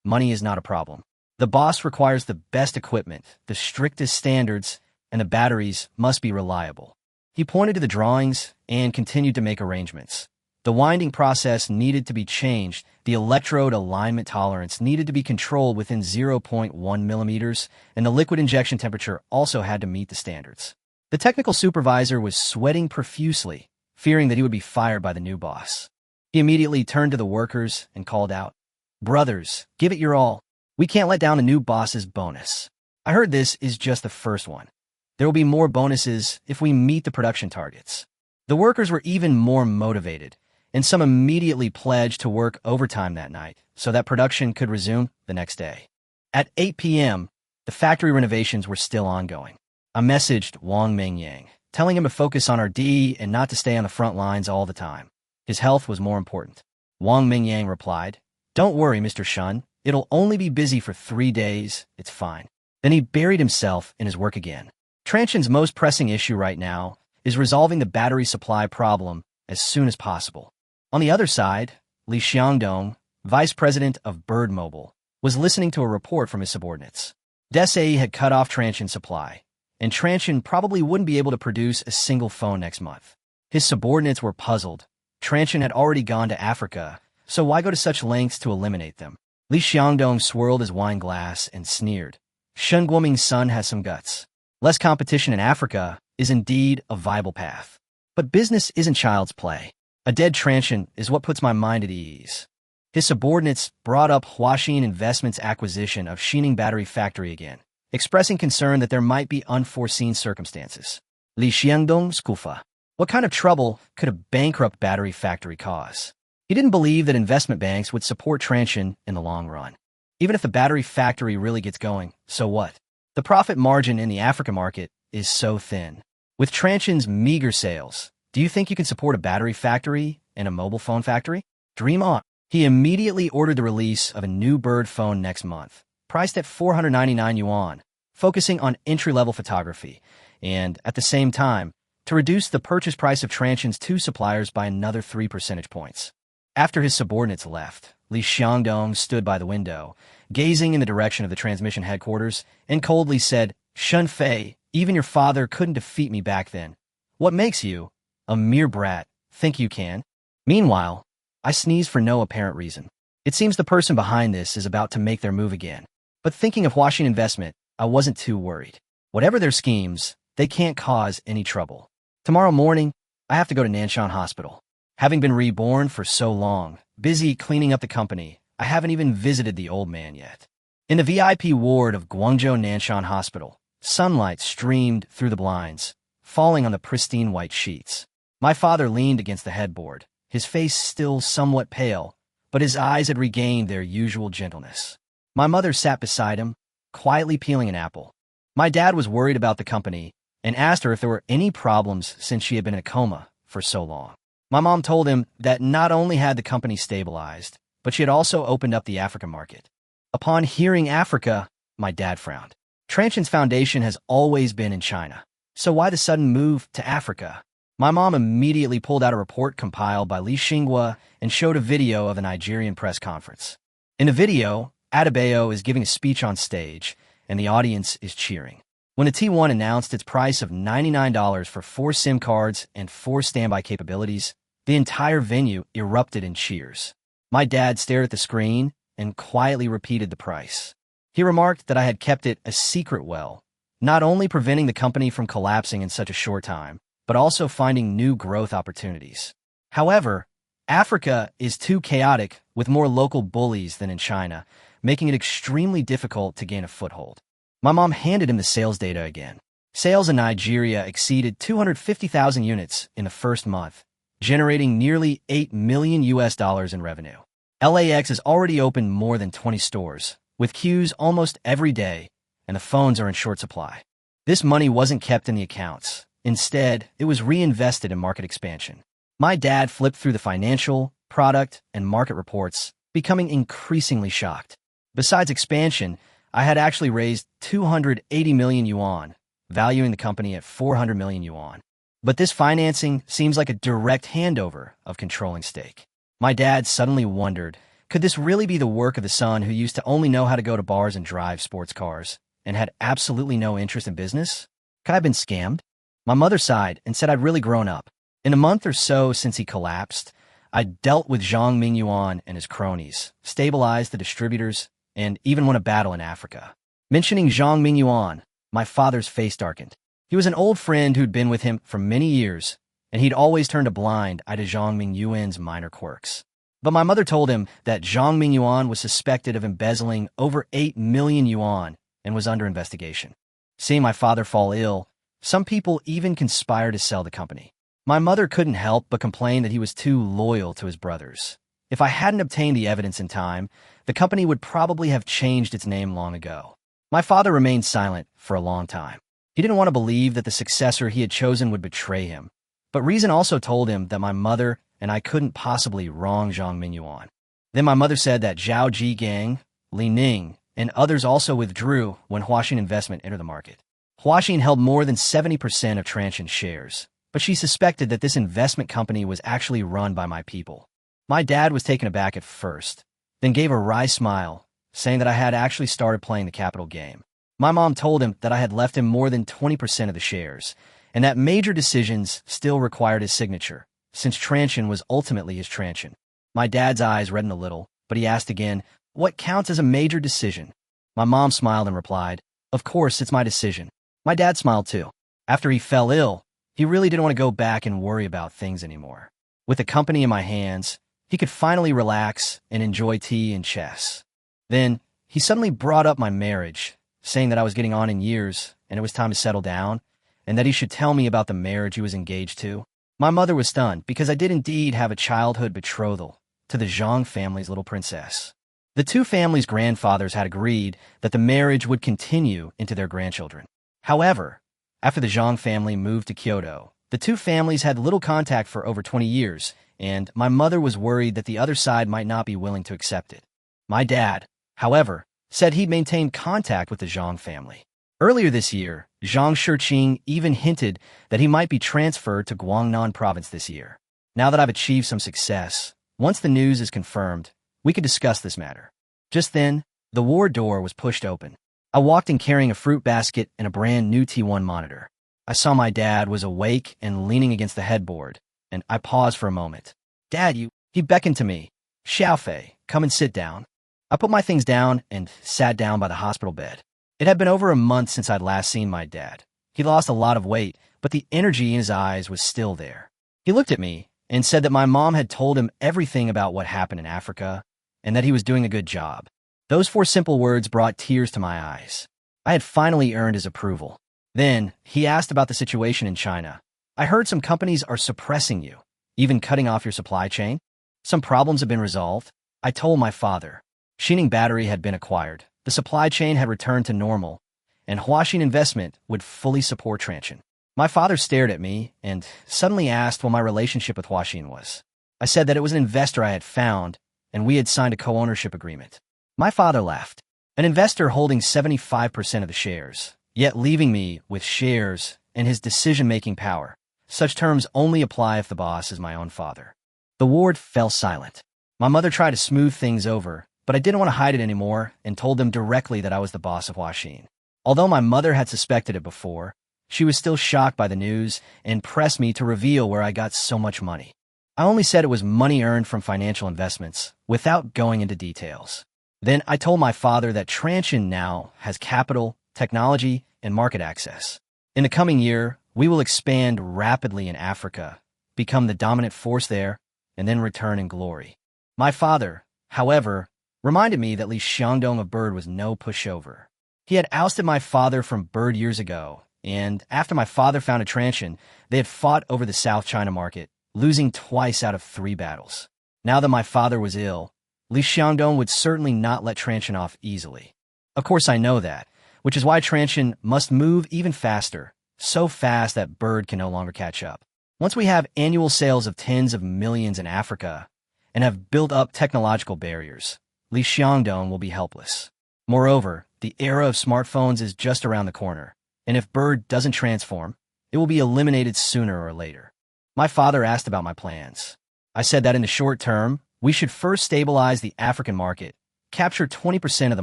Money is not a problem. The boss requires the best equipment, the strictest standards, and the batteries must be reliable. He pointed to the drawings and continued to make arrangements. The winding process needed to be changed, the electrode alignment tolerance needed to be controlled within 0.1 millimeters, and the liquid injection temperature also had to meet the standards. The technical supervisor was sweating profusely, fearing that he would be fired by the new boss. He immediately turned to the workers and called out, "Brothers, give it your all. We can't let down the new boss's bonus. I heard this is just the first one. There will be more bonuses if we meet the production targets." The workers were even more motivated, and some immediately pledged to work overtime that night so that production could resume the next day. At 8 p.m., the factory renovations were still ongoing. I messaged Wang Mingyang, telling him to focus on RD and not to stay on the front lines all the time. His health was more important. Wang Mingyang replied, "Don't worry, Mr. Shun. It'll only be busy for 3 days. It's fine." Then he buried himself in his work again. Transsion's most pressing issue right now is resolving the battery supply problem as soon as possible. On the other side, Li Xiangdong, vice president of Bird Mobile, was listening to a report from his subordinates. Desai had cut off Transsion's supply, and Transsion probably wouldn't be able to produce a single phone next month. His subordinates were puzzled. Transsion had already gone to Africa, so why go to such lengths to eliminate them? Li Xiangdong swirled his wine glass and sneered. Shen Guoming's son has some guts. Less competition in Africa is indeed a viable path. But business isn't child's play. A dead Transsion is what puts my mind at ease. His subordinates brought up Huaxin Investment's acquisition of Xining Battery Factory again, expressing concern that there might be unforeseen circumstances. Li Xiangdong skufa. What kind of trouble could a bankrupt battery factory cause? He didn't believe that investment banks would support Transsion in the long run. Even if the battery factory really gets going, so what? The profit margin in the African market is so thin. With Transsion's meager sales, do you think you can support a battery factory and a mobile phone factory? Dream on. He immediately ordered the release of a new Bird phone next month, priced at 499 yuan, focusing on entry-level photography, and, at the same time, to reduce the purchase price of Transsion's two suppliers by another 3 percentage points. After his subordinates left, Li Xiangdong stood by the window, gazing in the direction of the transmission headquarters, and coldly said, "Shun Fei, even your father couldn't defeat me back then. What makes you, a mere brat, think you can?" Meanwhile, I sneezed for no apparent reason. It seems the person behind this is about to make their move again. But thinking of Huaxin Investment, I wasn't too worried. Whatever their schemes, they can't cause any trouble. Tomorrow morning, I have to go to Nanshan Hospital. Having been reborn for so long, busy cleaning up the company, I haven't even visited the old man yet. In the VIP ward of Guangzhou Nanshan Hospital, sunlight streamed through the blinds, falling on the pristine white sheets. My father leaned against the headboard, his face still somewhat pale, but his eyes had regained their usual gentleness. My mother sat beside him, quietly peeling an apple. My dad was worried about the company and asked her if there were any problems since she had been in a coma for so long. My mom told him that not only had the company stabilized, but she had also opened up the African market. Upon hearing Africa, my dad frowned. Transsion's foundation has always been in China, so why the sudden move to Africa? My mom immediately pulled out a report compiled by Li Xinghua and showed a video of a Nigerian press conference. In the video, Adebayo is giving a speech on stage, and the audience is cheering. When the T1 announced its price of $99 for 4 SIM cards and 4 standby capabilities, the entire venue erupted in cheers. My dad stared at the screen and quietly repeated the price. He remarked that I had kept it a secret well, not only preventing the company from collapsing in such a short time, but also finding new growth opportunities. However, Africa is too chaotic with more local bullies than in China, making it extremely difficult to gain a foothold. My mom handed him the sales data again. Sales in Nigeria exceeded 250,000 units in the first month, generating nearly $8 million in revenue. LAX has already opened more than 20 stores, with queues almost every day, and the phones are in short supply. This money wasn't kept in the accounts. Instead, it was reinvested in market expansion. My dad flipped through the financial, product, and market reports, becoming increasingly shocked. Besides expansion, I had actually raised 280 million yuan, valuing the company at 400 million yuan. But this financing seems like a direct handover of controlling stake. My dad suddenly wondered, could this really be the work of the son who used to only know how to go to bars and drive sports cars, and had absolutely no interest in business? Could I have been scammed? My mother sighed and said I'd really grown up. In a month or so since he collapsed, I'd dealt with Zhang Mingyuan and his cronies, stabilized the distributors, and even won a battle in Africa. Mentioning Zhang Mingyuan, my father's face darkened. He was an old friend who'd been with him for many years, and he'd always turned a blind eye to Zhang Mingyuan's minor quirks. But my mother told him that Zhang Mingyuan was suspected of embezzling over 8 million yuan and was under investigation. Seeing my father fall ill, some people even conspired to sell the company. My mother couldn't help but complain that he was too loyal to his brothers. If I hadn't obtained the evidence in time, the company would probably have changed its name long ago. My father remained silent for a long time. He didn't want to believe that the successor he had chosen would betray him. But reason also told him that my mother and I couldn't possibly wrong Zhang Mingyuan. Then my mother said that Zhao Jigang, Li Ning, and others also withdrew when Huaxin Investment entered the market. Huaxin held more than 70% of Transsion's shares, but she suspected that this investment company was actually run by my people. My dad was taken aback at first, then gave a wry smile, saying that I had actually started playing the capital game. My mom told him that I had left him more than 20% of the shares, and that major decisions still required his signature, since Transsion was ultimately his Transsion. My dad's eyes reddened a little, but he asked again, "What counts as a major decision?" My mom smiled and replied, "Of course, it's my decision." My dad smiled too. After he fell ill, he really didn't want to go back and worry about things anymore. With the company in my hands, he could finally relax and enjoy tea and chess. Then, he suddenly brought up my marriage, saying that I was getting on in years and it was time to settle down, and that he should tell me about the marriage he was engaged to. My mother was stunned because I did indeed have a childhood betrothal to the Zhang family's little princess. The two families' grandfathers had agreed that the marriage would continue into their grandchildren. However, after the Zhang family moved to Kyoto, the two families had little contact for over 20 years, and my mother was worried that the other side might not be willing to accept it. My dad, however, said he'd maintained contact with the Zhang family. Earlier this year, Zhang Shiqing even hinted that he might be transferred to Guangnan province this year. Now that I've achieved some success, once the news is confirmed, we could discuss this matter. Just then, the ward door was pushed open. I walked in carrying a fruit basket and a brand new T1 monitor. I saw my dad was awake and leaning against the headboard, and I paused for a moment. "Dad, He beckoned to me. "Xiaofei, come and sit down." I put my things down and sat down by the hospital bed. It had been over a month since I'd last seen my dad. He'd lost a lot of weight, but the energy in his eyes was still there. He looked at me and said that my mom had told him everything about what happened in Africa and that he was doing a good job. Those 4 simple words brought tears to my eyes. I had finally earned his approval. Then, he asked about the situation in China. "I heard some companies are suppressing you, even cutting off your supply chain. Some problems have been resolved." I told my father. Xining Battery had been acquired. The supply chain had returned to normal, and Huaxin Investment would fully support Transsion. My father stared at me and suddenly asked what my relationship with Huaxin was. I said that it was an investor I had found, and we had signed a co-ownership agreement. My father laughed. An investor holding 75% of the shares, yet leaving me with shares and his decision-making power. Such terms only apply if the boss is my own father. The ward fell silent. My mother tried to smooth things over, but I didn't want to hide it anymore and told them directly that I was the boss of Huaxin. Although my mother had suspected it before, she was still shocked by the news and pressed me to reveal where I got so much money. I only said it was money earned from financial investments, without going into details. Then I told my father that Transsion now has capital, technology, and market access. In the coming year, we will expand rapidly in Africa, become the dominant force there, and then return in glory. My father, however, reminded me that Li Xiangdong of Bird was no pushover. He had ousted my father from Bird years ago, and after my father founded Transsion, they had fought over the South China market, losing twice out of 3 battles. Now that my father was ill, Li Xiangdong would certainly not let Transsion off easily. Of course I know that, which is why Transsion must move even faster, so fast that Bird can no longer catch up. Once we have annual sales of tens of millions in Africa and have built up technological barriers, Li Xiangdong will be helpless. Moreover, the era of smartphones is just around the corner, and if Bird doesn't transform, it will be eliminated sooner or later. My father asked about my plans. I said that in the short term, we should first stabilize the African market, capture 20% of the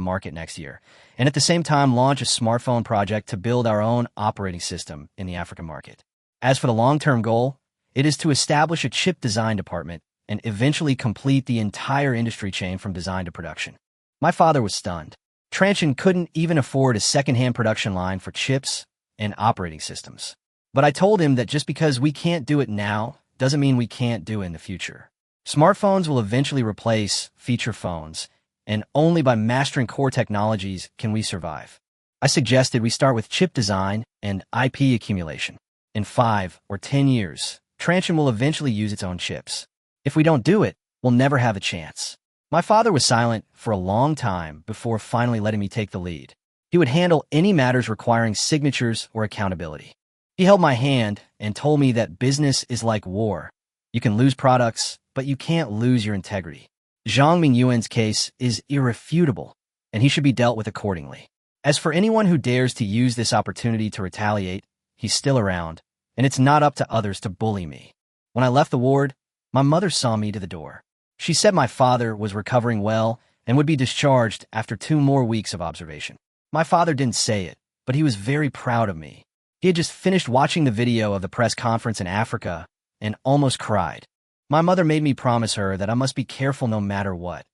market next year, and at the same time launch a smartphone project to build our own operating system in the African market. As for the long-term goal, it is to establish a chip design department and eventually complete the entire industry chain from design to production. My father was stunned. Transsion couldn't even afford a second-hand production line for chips and operating systems. But I told him that just because we can't do it now doesn't mean we can't do it in the future. Smartphones will eventually replace feature phones, and only by mastering core technologies can we survive. I suggested we start with chip design and IP accumulation. In 5 or 10 years, Transsion will eventually use its own chips. If we don't do it, we'll never have a chance. My father was silent for a long time before finally letting me take the lead. He would handle any matters requiring signatures or accountability. He held my hand and told me that business is like war. You can lose products, but you can't lose your integrity. Zhang Mingyuan's case is irrefutable, and he should be dealt with accordingly. As for anyone who dares to use this opportunity to retaliate, he's still around, and it's not up to others to bully me. When I left the ward, my mother saw me to the door. She said my father was recovering well and would be discharged after 2 more weeks of observation. My father didn't say it, but he was very proud of me. He had just finished watching the video of the press conference in Africa and almost cried. My mother made me promise her that I must be careful no matter what.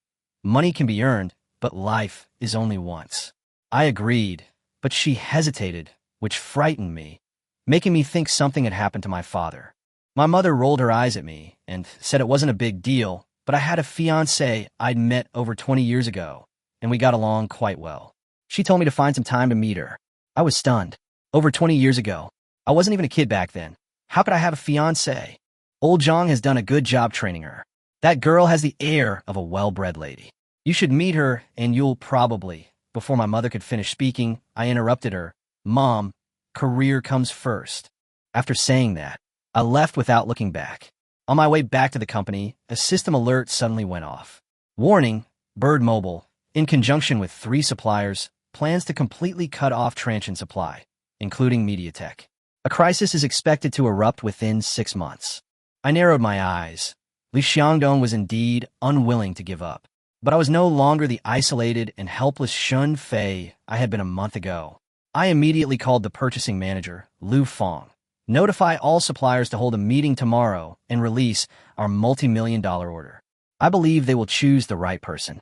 Money can be earned, but life is only once. I agreed, but she hesitated, which frightened me, making me think something had happened to my father. My mother rolled her eyes at me and said it wasn't a big deal, but I had a fiancée I'd met over 20 years ago, and we got along quite well. She told me to find some time to meet her. I was stunned. Over 20 years ago. I wasn't even a kid back then. How could I have a fiancée? Old Zhang has done a good job training her. That girl has the air of a well-bred lady. You should meet her, and you'll probably... Before my mother could finish speaking, I interrupted her. Mom, career comes first. After saying that, I left without looking back. On my way back to the company, a system alert suddenly went off. Warning, Bird Mobile, in conjunction with 3 suppliers, plans to completely cut off Transsion supply, including MediaTek. A crisis is expected to erupt within 6 months. I narrowed my eyes. Li Xiangdong was indeed unwilling to give up. But I was no longer the isolated and helpless Shun Fei I had been a month ago. I immediately called the purchasing manager, Lu Fong. Notify all suppliers to hold a meeting tomorrow and release our multi-million-dollar order. I believe they will choose the right person.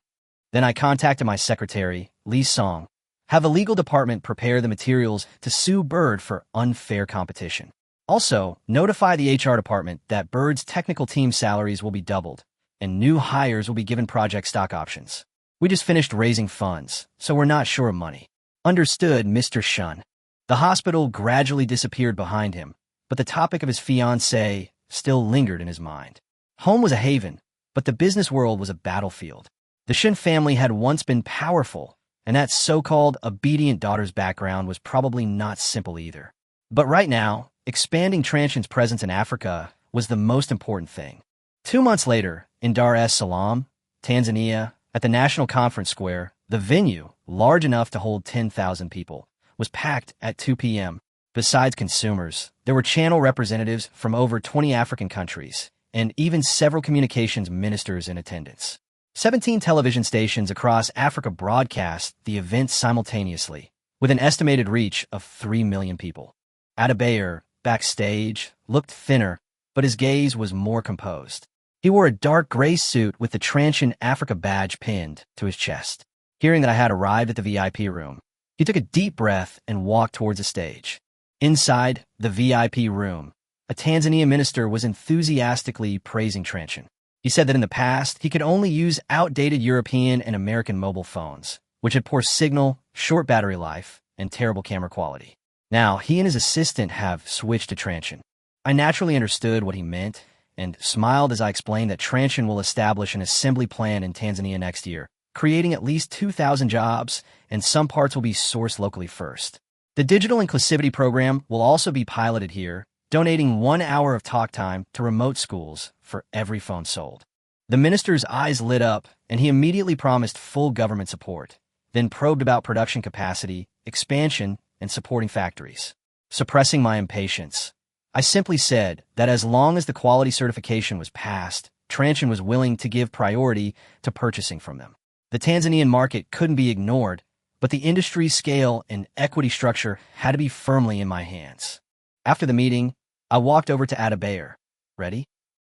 Then I contacted my secretary, Li Song. Have a legal department prepare the materials to sue Bird for unfair competition. Also, notify the HR department that Bird's technical team salaries will be doubled, and new hires will be given project stock options. We just finished raising funds, so we're not short of money. Understood, Mr. Shun. The hospital gradually disappeared behind him, but the topic of his fiancée still lingered in his mind. Home was a haven, but the business world was a battlefield. The Shun family had once been powerful, and that so-called obedient daughter's background was probably not simple either. But right now, expanding Transsion's presence in Africa was the most important thing. 2 months later, in Dar es Salaam, Tanzania, at the National Conference Square, the venue, large enough to hold 10,000 people, was packed at 2 p.m. Besides consumers, there were channel representatives from over 20 African countries, and even several communications ministers in attendance. 17 television stations across Africa broadcast the event simultaneously, with an estimated reach of 3 million people. Adebayor, backstage, looked thinner, but his gaze was more composed. He wore a dark gray suit with the Transsion Africa badge pinned to his chest. Hearing that I had arrived at the VIP room, he took a deep breath and walked towards the stage. Inside the VIP room, a Tanzania minister was enthusiastically praising Transsion. He said that in the past, he could only use outdated European and American mobile phones, which had poor signal, short battery life, and terrible camera quality. Now, he and his assistant have switched to Transsion. I naturally understood what he meant and smiled as I explained that Transsion will establish an assembly plant in Tanzania next year, creating at least 2,000 jobs, and some parts will be sourced locally first. The digital inclusivity program will also be piloted here, donating 1 hour of talk time to remote schools for every phone sold. The minister's eyes lit up, and he immediately promised full government support, then probed about production capacity, expansion, and supporting factories. Suppressing my impatience, I simply said that as long as the quality certification was passed, Transsion was willing to give priority to purchasing from them. The Tanzanian market couldn't be ignored, but the industry scale and equity structure had to be firmly in my hands. After the meeting, I walked over to Adebayor. Ready?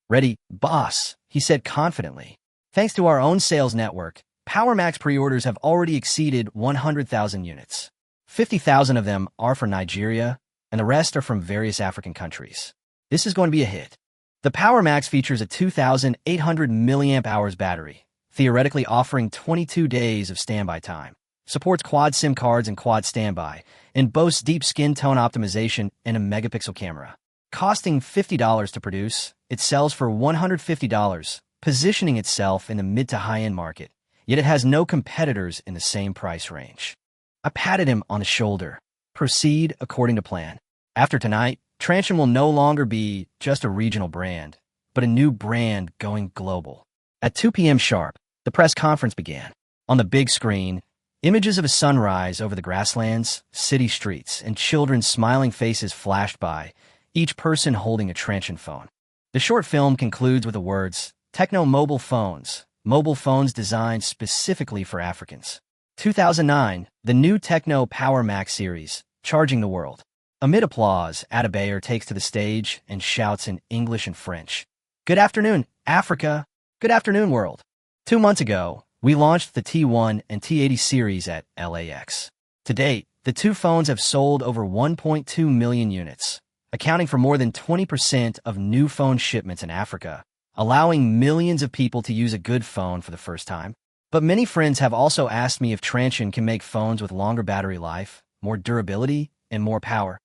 Ready, boss, he said confidently. Thanks to our own sales network, PowerMax pre-orders have already exceeded 100,000 units. 50,000 of them are for Nigeria, and the rest are from various African countries. This is going to be a hit. The PowerMax features a 2,800 mAh battery, theoretically offering 22 days of standby time, supports quad SIM cards and quad standby, and boasts deep skin tone optimization and a megapixel camera. Costing $50 to produce, it sells for $150, positioning itself in the mid to high-end market, yet it has no competitors in the same price range. I patted him on the shoulder. Proceed according to plan. After tonight, Transsion will no longer be just a regional brand, but a new brand going global. At 2 p.m. sharp, the press conference began. On the big screen, images of a sunrise over the grasslands, city streets, and children's smiling faces flashed by, each person holding a Transsion phone. The short film concludes with the words, Techno mobile phones designed specifically for Africans. 2009, the new Techno Power Max series, charging the world. Amid applause, Adebayor takes to the stage and shouts in English and French, Good afternoon, Africa. Good afternoon, world. 2 months ago, we launched the T1 and T80 series at LAX. To date, the two phones have sold over 1.2 million units, accounting for more than 20% of new phone shipments in Africa, allowing millions of people to use a good phone for the first time. But many friends have also asked me if Transsion can make phones with longer battery life, more durability, and more power.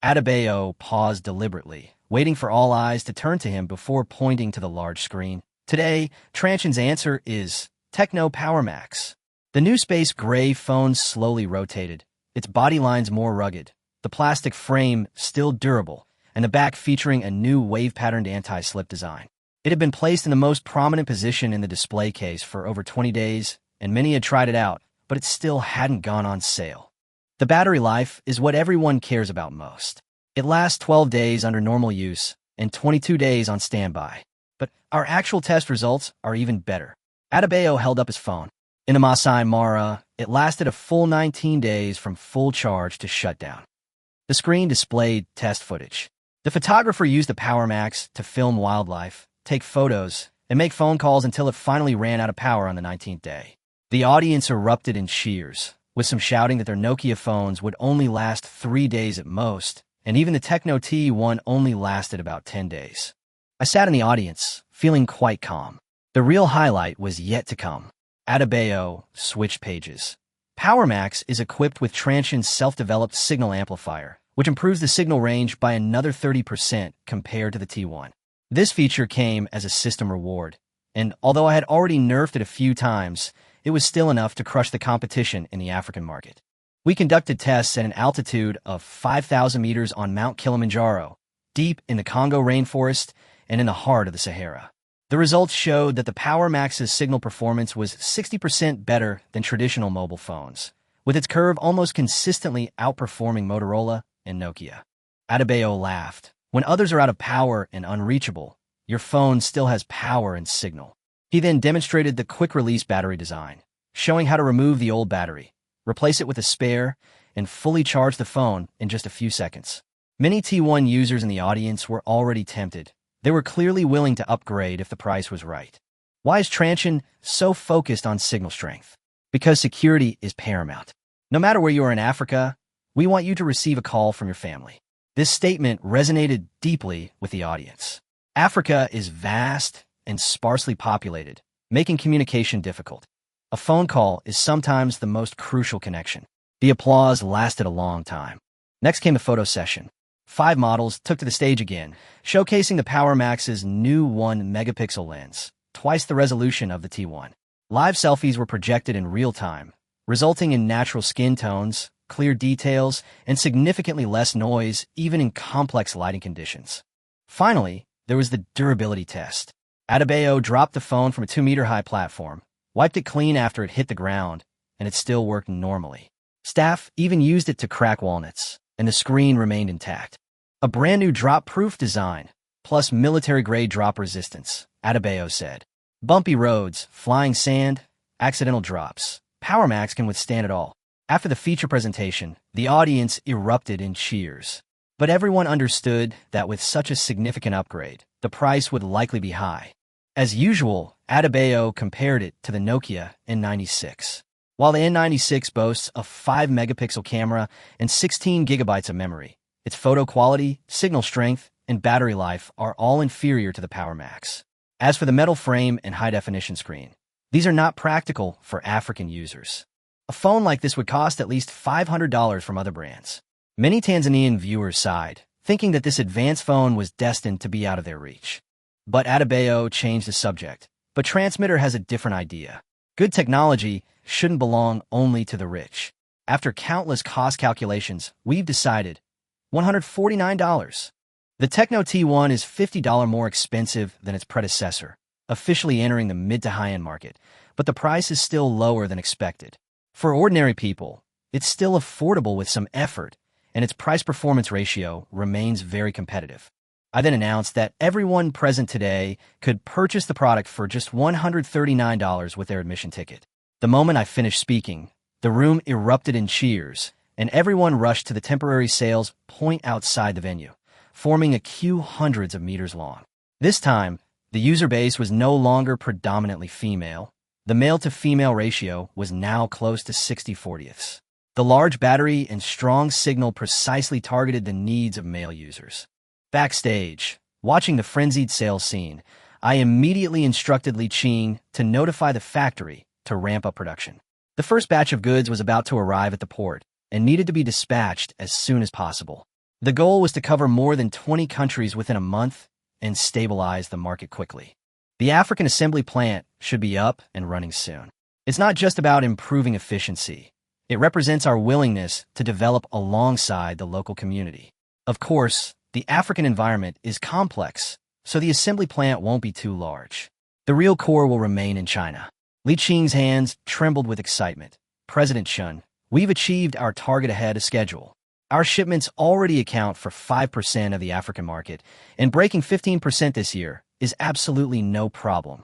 Adebayor paused deliberately, waiting for all eyes to turn to him before pointing to the large screen. Today, Transsion's answer is Techno Power Max. The new space gray phone slowly rotated, its body lines more rugged, the plastic frame still durable, and the back featuring a new wave-patterned anti-slip design. It had been placed in the most prominent position in the display case for over 20 days, and many had tried it out, but it still hadn't gone on sale. The battery life is what everyone cares about most. It lasts 12 days under normal use and 22 days on standby. But our actual test results are even better. Adebayor held up his phone. In the Masai Mara, it lasted a full 19 days from full charge to shutdown. The screen displayed test footage. The photographer used the Power Max to film wildlife, take photos, and make phone calls until it finally ran out of power on the 19th day. The audience erupted in cheers, with some shouting that their Nokia phones would only last 3 days at most, and even the Techno T1 only lasted about 10 days. I sat in the audience, feeling quite calm. The real highlight was yet to come. Adebayor switched pages. Power Max is equipped with Transsion's self-developed signal amplifier, which improves the signal range by another 30% compared to the T1. This feature came as a system reward, and although I had already nerfed it a few times, it was still enough to crush the competition in the African market. We conducted tests at an altitude of 5,000 meters on Mount Kilimanjaro, deep in the Congo rainforest and in the heart of the Sahara. The results showed that the Power Max's signal performance was 60% better than traditional mobile phones, with its curve almost consistently outperforming Motorola and Nokia. Adebayor laughed. When others are out of power and unreachable, your phone still has power and signal. He then demonstrated the quick-release battery design, showing how to remove the old battery, replace it with a spare, and fully charge the phone in just a few seconds. Many T1 users in the audience were already tempted. They were clearly willing to upgrade if the price was right. Why is Transsion so focused on signal strength? Because security is paramount. No matter where you are in Africa, we want you to receive a call from your family. This statement resonated deeply with the audience. Africa is vast and sparsely populated, making communication difficult. A phone call is sometimes the most crucial connection. The applause lasted a long time. Next came the photo session. 5 models took to the stage again, showcasing the Power Max's new 1-megapixel lens, twice the resolution of the T1. Live selfies were projected in real time, resulting in natural skin tones, clear details, and significantly less noise even in complex lighting conditions. Finally, there was the durability test. Adebayo dropped the phone from a 2-meter-high platform, wiped it clean after it hit the ground, and it still worked normally. Staff even used it to crack walnuts, and the screen remained intact. A brand new drop-proof design, plus military-grade drop resistance, Adebayo said. Bumpy roads, flying sand, accidental drops. Power Max can withstand it all. After the feature presentation, the audience erupted in cheers. But everyone understood that with such a significant upgrade, the price would likely be high. As usual, Adebayo compared it to the Nokia N96. While the N96 boasts a 5-megapixel camera and 16 gigabytes of memory, its photo quality, signal strength, and battery life are all inferior to the Power Max. As for the metal frame and high-definition screen, these are not practical for African users. A phone like this would cost at least $500 from other brands. Many Tanzanian viewers sighed, thinking that this advanced phone was destined to be out of their reach. But Adebayo changed the subject. But Transmitter has a different idea. Good technology shouldn't belong only to the rich. After countless cost calculations, we've decided $149. The Tecno T1 is $50 more expensive than its predecessor, officially entering the mid to high-end market, but the price is still lower than expected. For ordinary people, it's still affordable with some effort, and its price-performance ratio remains very competitive. I then announced that everyone present today could purchase the product for just $139 with their admission ticket. The moment I finished speaking, the room erupted in cheers, and everyone rushed to the temporary sales point outside the venue, forming a queue hundreds of meters long. This time, the user base was no longer predominantly female. The male-to-female ratio was now close to 60/40. The large battery and strong signal precisely targeted the needs of male users. Backstage, watching the frenzied sales scene, I immediately instructed Li Qing to notify the factory to ramp up production. The first batch of goods was about to arrive at the port and needed to be dispatched as soon as possible. The goal was to cover more than 20 countries within a month and stabilize the market quickly. The African assembly plant should be up and running soon. It's not just about improving efficiency. It represents our willingness to develop alongside the local community. Of course, the African environment is complex, so the assembly plant won't be too large. The real core will remain in China. Li Qing's hands trembled with excitement. President Chen, we've achieved our target ahead of schedule. Our shipments already account for 5% of the African market, and breaking 15% this year is absolutely no problem.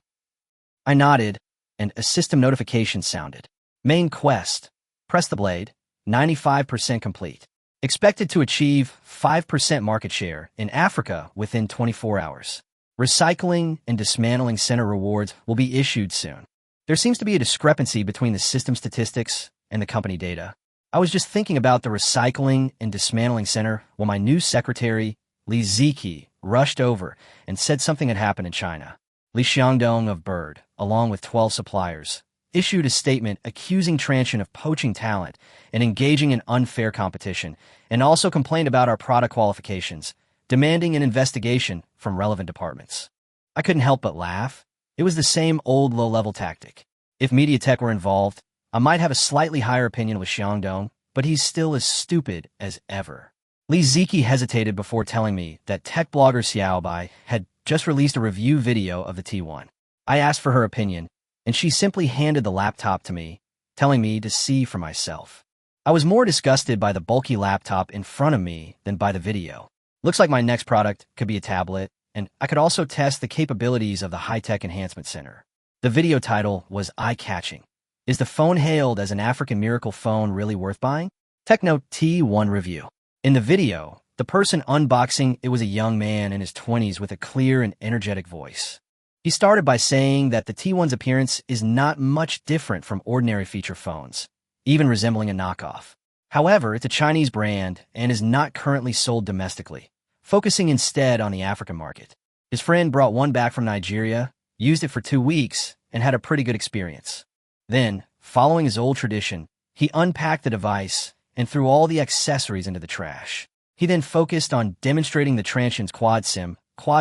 I nodded, and a system notification sounded. Main quest. Press the blade. 95% complete. Expected to achieve 5% market share in Africa within 24 hours. Recycling and dismantling center rewards will be issued soon. There seems to be a discrepancy between the system statistics and the company data. I was just thinking about the recycling and dismantling center when my new secretary, Li Ziki, rushed over and said something had happened in China. Li Xiangdong of Bird, along with 12 suppliers, issued a statement accusing Transsion of poaching talent and engaging in unfair competition, and also complained about our product qualifications, demanding an investigation from relevant departments. I couldn't help but laugh. It was the same old low-level tactic. If MediaTek were involved, I might have a slightly higher opinion with Xiangdong, but he's still as stupid as ever. Li Ziki hesitated before telling me that tech blogger Xiaobai had just released a review video of the T1. I asked for her opinion, and she simply handed the laptop to me, telling me to see for myself. I was more disgusted by the bulky laptop in front of me than by the video. Looks like my next product could be a tablet, and I could also test the capabilities of the high-tech enhancement center. The video title was eye-catching. Is the phone hailed as an African miracle phone really worth buying? Tecno T1 review. In the video, the person unboxing it was a young man in his 20s with a clear and energetic voice. He started by saying that the T1's appearance is not much different from ordinary feature phones, even resembling a knockoff. However, it's a Chinese brand and is not currently sold domestically, focusing instead on the African market. His friend brought one back from Nigeria, used it for 2 weeks, and had a pretty good experience. Then, following his old tradition, he unpacked the device and threw all the accessories into the trash. He then focused on demonstrating the Transsion's quad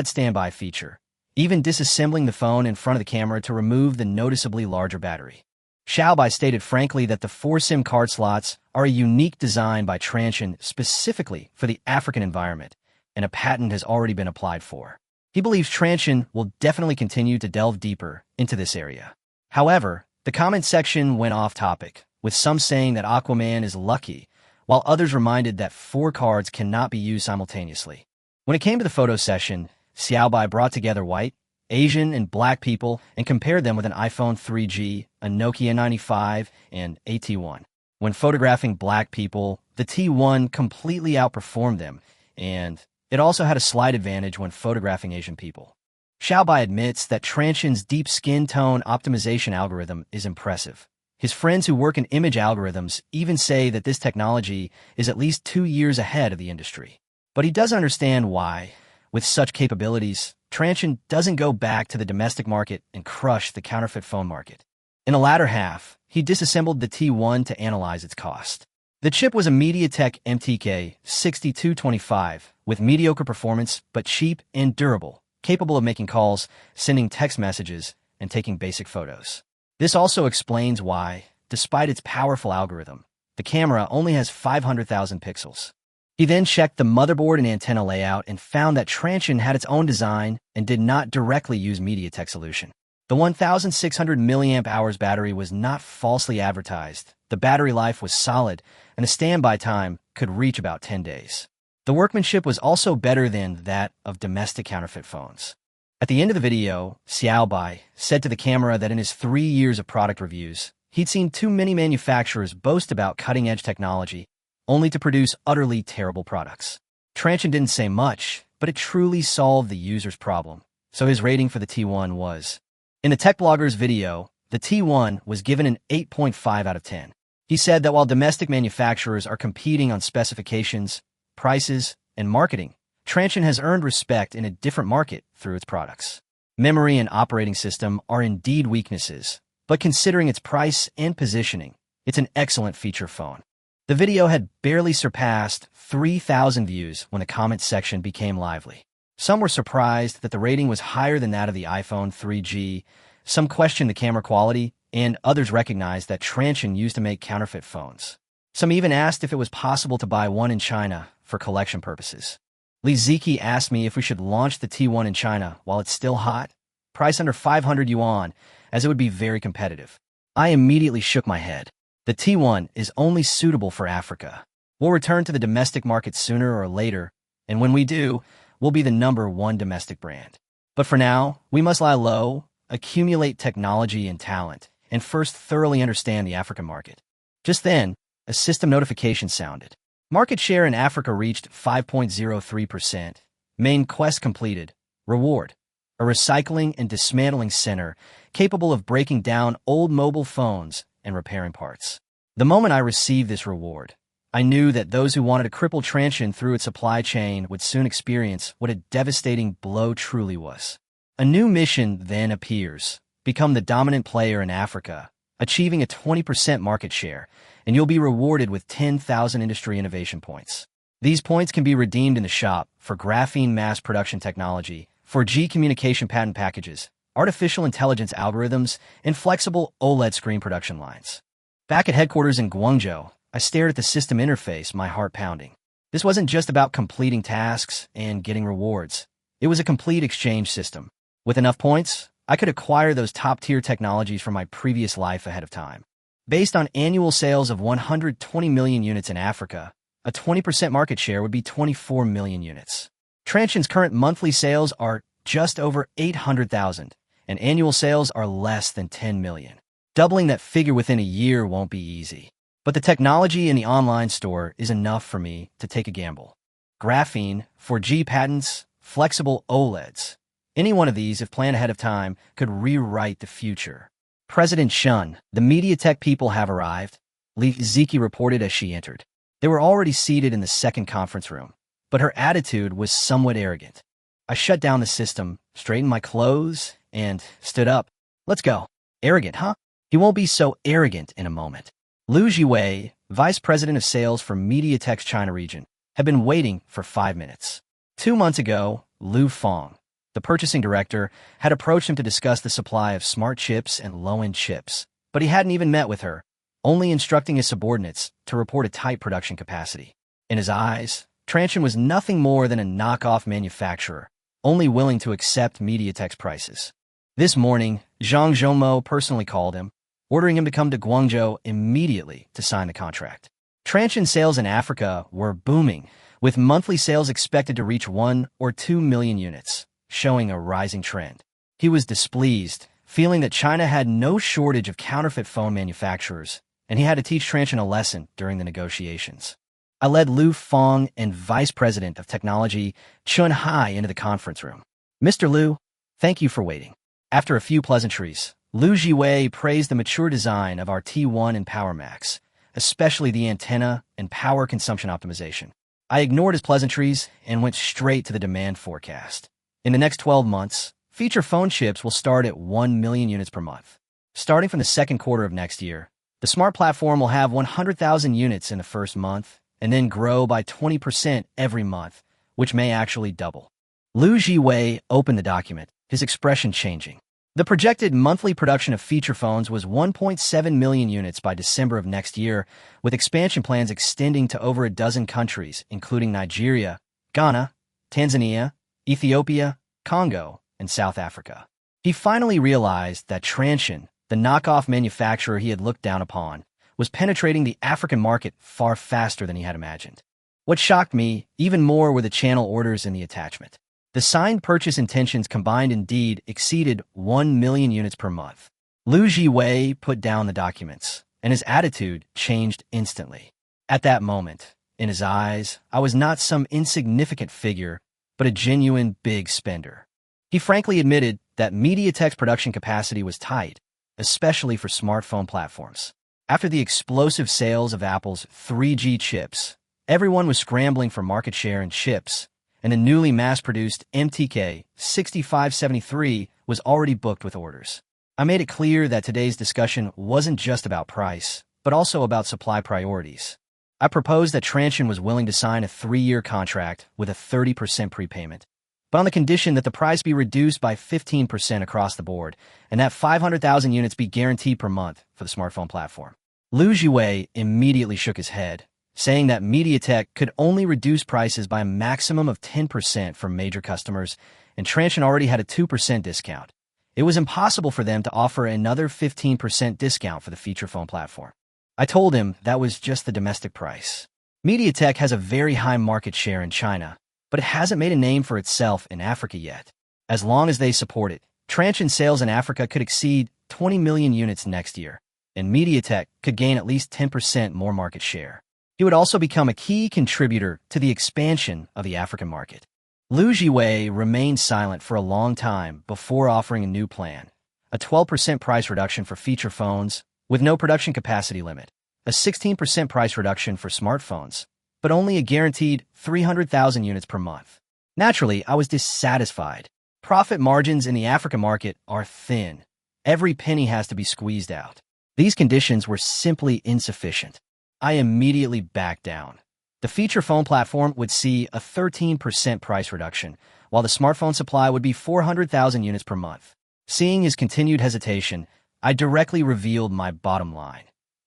standby feature, even disassembling the phone in front of the camera to remove the noticeably larger battery. Xiaobai stated frankly that the 4 SIM card slots are a unique design by Transsion specifically for the African environment, and a patent has already been applied for. He believes Transsion will definitely continue to delve deeper into this area. However, the comment section went off topic, with some saying that Aquaman is lucky, while others reminded that 4 cards cannot be used simultaneously. When it came to the photo session, Xiaobai brought together white, Asian, and black people and compared them with an iPhone 3G, a Nokia 95, and a T1. When photographing black people, the T1 completely outperformed them, and it also had a slight advantage when photographing Asian people. Xiaobai admits that Transsion's deep skin tone optimization algorithm is impressive. His friends who work in image algorithms even say that this technology is at least 2 years ahead of the industry. But he doesn't understand why, with such capabilities, Transsion doesn't go back to the domestic market and crush the counterfeit phone market. In the latter half, he disassembled the T1 to analyze its cost. The chip was a MediaTek MTK 6225 with mediocre performance but cheap and durable, capable of making calls, sending text messages, and taking basic photos. This also explains why, despite its powerful algorithm, the camera only has 500,000 pixels. He then checked the motherboard and antenna layout and found that Transsion had its own design and did not directly use MediaTek solution. The 1,600 mAh battery was not falsely advertised. The battery life was solid, and the standby time could reach about 10 days. The workmanship was also better than that of domestic counterfeit phones. At the end of the video, Xiaobai said to the camera that in his 3 years of product reviews, he'd seen too many manufacturers boast about cutting-edge technology, only to produce utterly terrible products. Transsion didn't say much, but it truly solved the user's problem, so his rating for the T1 was. In the Tech Blogger's video, the T1 was given an 8.5 out of 10. He said that while domestic manufacturers are competing on specifications, prices, and marketing, Transsion has earned respect in a different market through its products. Memory and operating system are indeed weaknesses, but considering its price and positioning, it's an excellent feature phone. The video had barely surpassed 3,000 views when the comment section became lively. Some were surprised that the rating was higher than that of the iPhone 3G, some questioned the camera quality, and others recognized that Transsion used to make counterfeit phones. Some even asked if it was possible to buy one in China for collection purposes. Li Ziki asked me if we should launch the T1 in China while it's still hot, price under 500 yuan, as it would be very competitive. I immediately shook my head. The T1 is only suitable for Africa. We'll return to the domestic market sooner or later, and when we do, we'll be the #1 domestic brand. But for now, we must lie low, accumulate technology and talent, and first thoroughly understand the African market. Just then, a system notification sounded. Market share in Africa reached 5.03%. Main quest completed. Reward. A recycling and dismantling center capable of breaking down old mobile phones and repairing parts. The moment I received this reward, I knew that those who wanted to cripple Transsion through its supply chain would soon experience what a devastating blow truly was. A new mission then appears. Become the dominant player in Africa, achieving a 20% market share, and you'll be rewarded with 10,000 industry innovation points. These points can be redeemed in the shop for graphene mass production technology, 4G communication patent packages, artificial intelligence algorithms, and flexible OLED screen production lines. Back at headquarters in Guangzhou, I stared at the system interface, my heart pounding. This wasn't just about completing tasks and getting rewards. It was a complete exchange system. With enough points, I could acquire those top-tier technologies from my previous life ahead of time. Based on annual sales of 120 million units in Africa, a 20% market share would be 24 million units. Transsion's current monthly sales are just over 800,000, and annual sales are less than 10 million. Doubling that figure within a year won't be easy. But the technology in the online store is enough for me to take a gamble. Graphene, 4G patents, flexible OLEDs. Any one of these, if planned ahead of time, could rewrite the future. President Shun, the MediaTek people have arrived, Li Ziki reported as she entered. They were already seated in the second conference room, but her attitude was somewhat arrogant. I shut down the system, straightened my clothes, and stood up. Let's go. Arrogant, huh? He won't be so arrogant in a moment. Lu Jiwei, vice president of sales for MediaTek's China region, had been waiting for 5 minutes. 2 months ago, Lu Fong, the purchasing director, had approached him to discuss the supply of smart chips and low-end chips, but he hadn't even met with her, only instructing his subordinates to report a tight production capacity. In his eyes, Transsion was nothing more than a knockoff manufacturer, only willing to accept MediaTek's prices. This morning, Zhang Zhongmo personally called him, ordering him to come to Guangzhou immediately to sign the contract. Transsion sales in Africa were booming, with monthly sales expected to reach 1 or 2 million units, showing a rising trend. He was displeased, feeling that China had no shortage of counterfeit phone manufacturers, and he had to teach Transsion a lesson during the negotiations. I led Lu Fong and Vice President of Technology Chun Hai into the conference room. Mr. Lu, thank you for waiting. After a few pleasantries, Lu Jiwei praised the mature design of our T1 and Power Max, especially the antenna and power consumption optimization. I ignored his pleasantries and went straight to the demand forecast. In the next 12 months, feature phone chips will start at 1 million units per month. Starting from the second quarter of next year, the smart platform will have 100,000 units in the first month, and then grow by 20% every month, which may actually double. Lu Jiwei opened the document, his expression changing. The projected monthly production of feature phones was 1.7 million units by December of next year, with expansion plans extending to over a dozen countries, including Nigeria, Ghana, Tanzania, Ethiopia, Congo, and South Africa. He finally realized that Transsion, the knockoff manufacturer he had looked down upon, was penetrating the African market far faster than he had imagined. What shocked me even more were the channel orders in the attachment. The signed purchase intentions combined indeed exceeded 1 million units per month. Lu Jiwei put down the documents, and his attitude changed instantly. At that moment, in his eyes, I was not some insignificant figure, but a genuine big spender. He frankly admitted that MediaTek's production capacity was tight, especially for smartphone platforms. After the explosive sales of Apple's 3G chips, everyone was scrambling for market share in chips, and the newly mass-produced MTK 6573 was already booked with orders. I made it clear that today's discussion wasn't just about price, but also about supply priorities. I proposed that Transsion was willing to sign a 3-year contract with a 30% prepayment, but on the condition that the price be reduced by 15% across the board, and that 500,000 units be guaranteed per month for the smartphone platform. Lu Jiwei immediately shook his head, saying that MediaTek could only reduce prices by a maximum of 10% for major customers, and Transsion already had a 2% discount. It was impossible for them to offer another 15% discount for the feature phone platform. I told him that was just the domestic price. MediaTek has a very high market share in China, but it hasn't made a name for itself in Africa yet. As long as they support it, Transsion sales in Africa could exceed 20 million units next year, and MediaTek could gain at least 10% more market share. He would also become a key contributor to the expansion of the African market. Lu Jiwei remained silent for a long time before offering a new plan, a 12% price reduction for feature phones with no production capacity limit, a 16% price reduction for smartphones, but only a guaranteed 300,000 units per month. Naturally, I was dissatisfied. Profit margins in the African market are thin. Every penny has to be squeezed out. These conditions were simply insufficient. I immediately backed down. The feature phone platform would see a 13% price reduction, while the smartphone supply would be 400,000 units per month. Seeing his continued hesitation, I directly revealed my bottom line.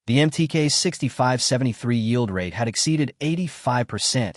The MTK 6573 yield rate had exceeded 85%,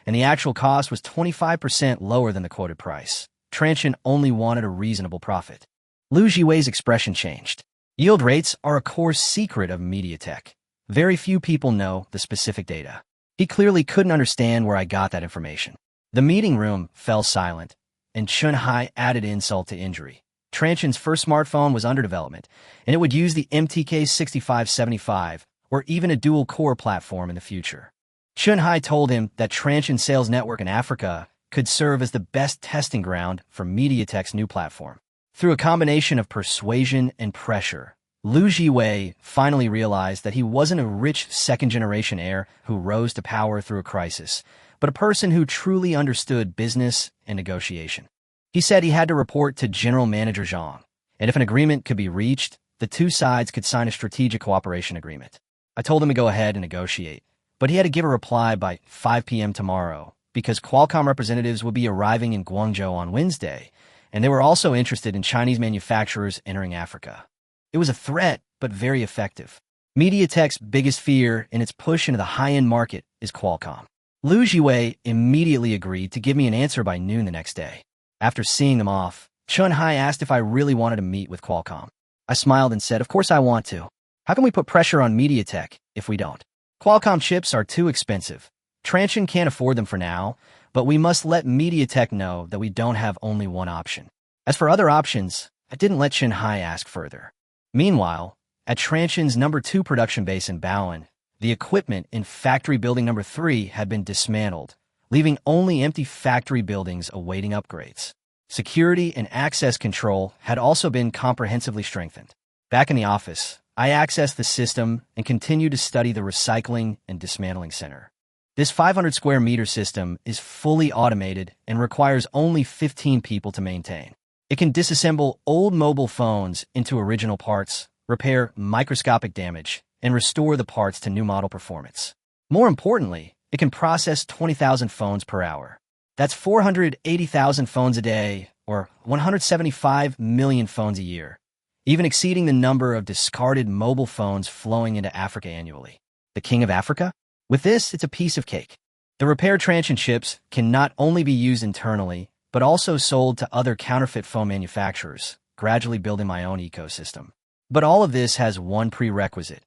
and the actual cost was 25% lower than the quoted price. Transsion only wanted a reasonable profit. Lu Jiwei's expression changed. Yield rates are a core secret of MediaTek. Very few people know the specific data. He clearly couldn't understand where I got that information. The meeting room fell silent, and Chun Hai added insult to injury. Transsion's first smartphone was under development, and it would use the MTK 6575 or even a dual-core platform in the future. Chun Hai told him that Transsion's sales network in Africa could serve as the best testing ground for MediaTek's new platform. Through a combination of persuasion and pressure, Lu Jiwei finally realized that he wasn't a rich second-generation heir who rose to power through a crisis, but a person who truly understood business and negotiation. He said he had to report to General Manager Zhang, and if an agreement could be reached, the two sides could sign a strategic cooperation agreement. I told him to go ahead and negotiate, but he had to give a reply by 5 p.m. tomorrow because Qualcomm representatives would be arriving in Guangzhou on Wednesday, and they were also interested in Chinese manufacturers entering Africa. It was a threat, but very effective. MediaTek's biggest fear in its push into the high-end market is Qualcomm. Liu Jiwei immediately agreed to give me an answer by noon the next day. After seeing them off, Chun Hai asked if I really wanted to meet with Qualcomm. I smiled and said, of course I want to. How can we put pressure on MediaTek if we don't? Qualcomm chips are too expensive. Transsion can't afford them for now, but we must let MediaTek know that we don't have only one option. As for other options, I didn't let Chun Hai ask further. Meanwhile, at Transsion's number 2 production base in Bowen, the equipment in factory building number 3 had been dismantled, leaving only empty factory buildings awaiting upgrades. Security and access control had also been comprehensively strengthened. Back in the office, I accessed the system and continued to study the recycling and dismantling center. This 500 square meter system is fully automated and requires only 15 people to maintain. It can disassemble old mobile phones into original parts, repair microscopic damage, and restore the parts to new model performance. More importantly, it can process 20,000 phones per hour. That's 480,000 phones a day, or 175 million phones a year, even exceeding the number of discarded mobile phones flowing into Africa annually. The King of Africa? With this, it's a piece of cake. The repaired Transsion chips can not only be used internally, but also sold to other counterfeit phone manufacturers, gradually building my own ecosystem. But all of this has one prerequisite.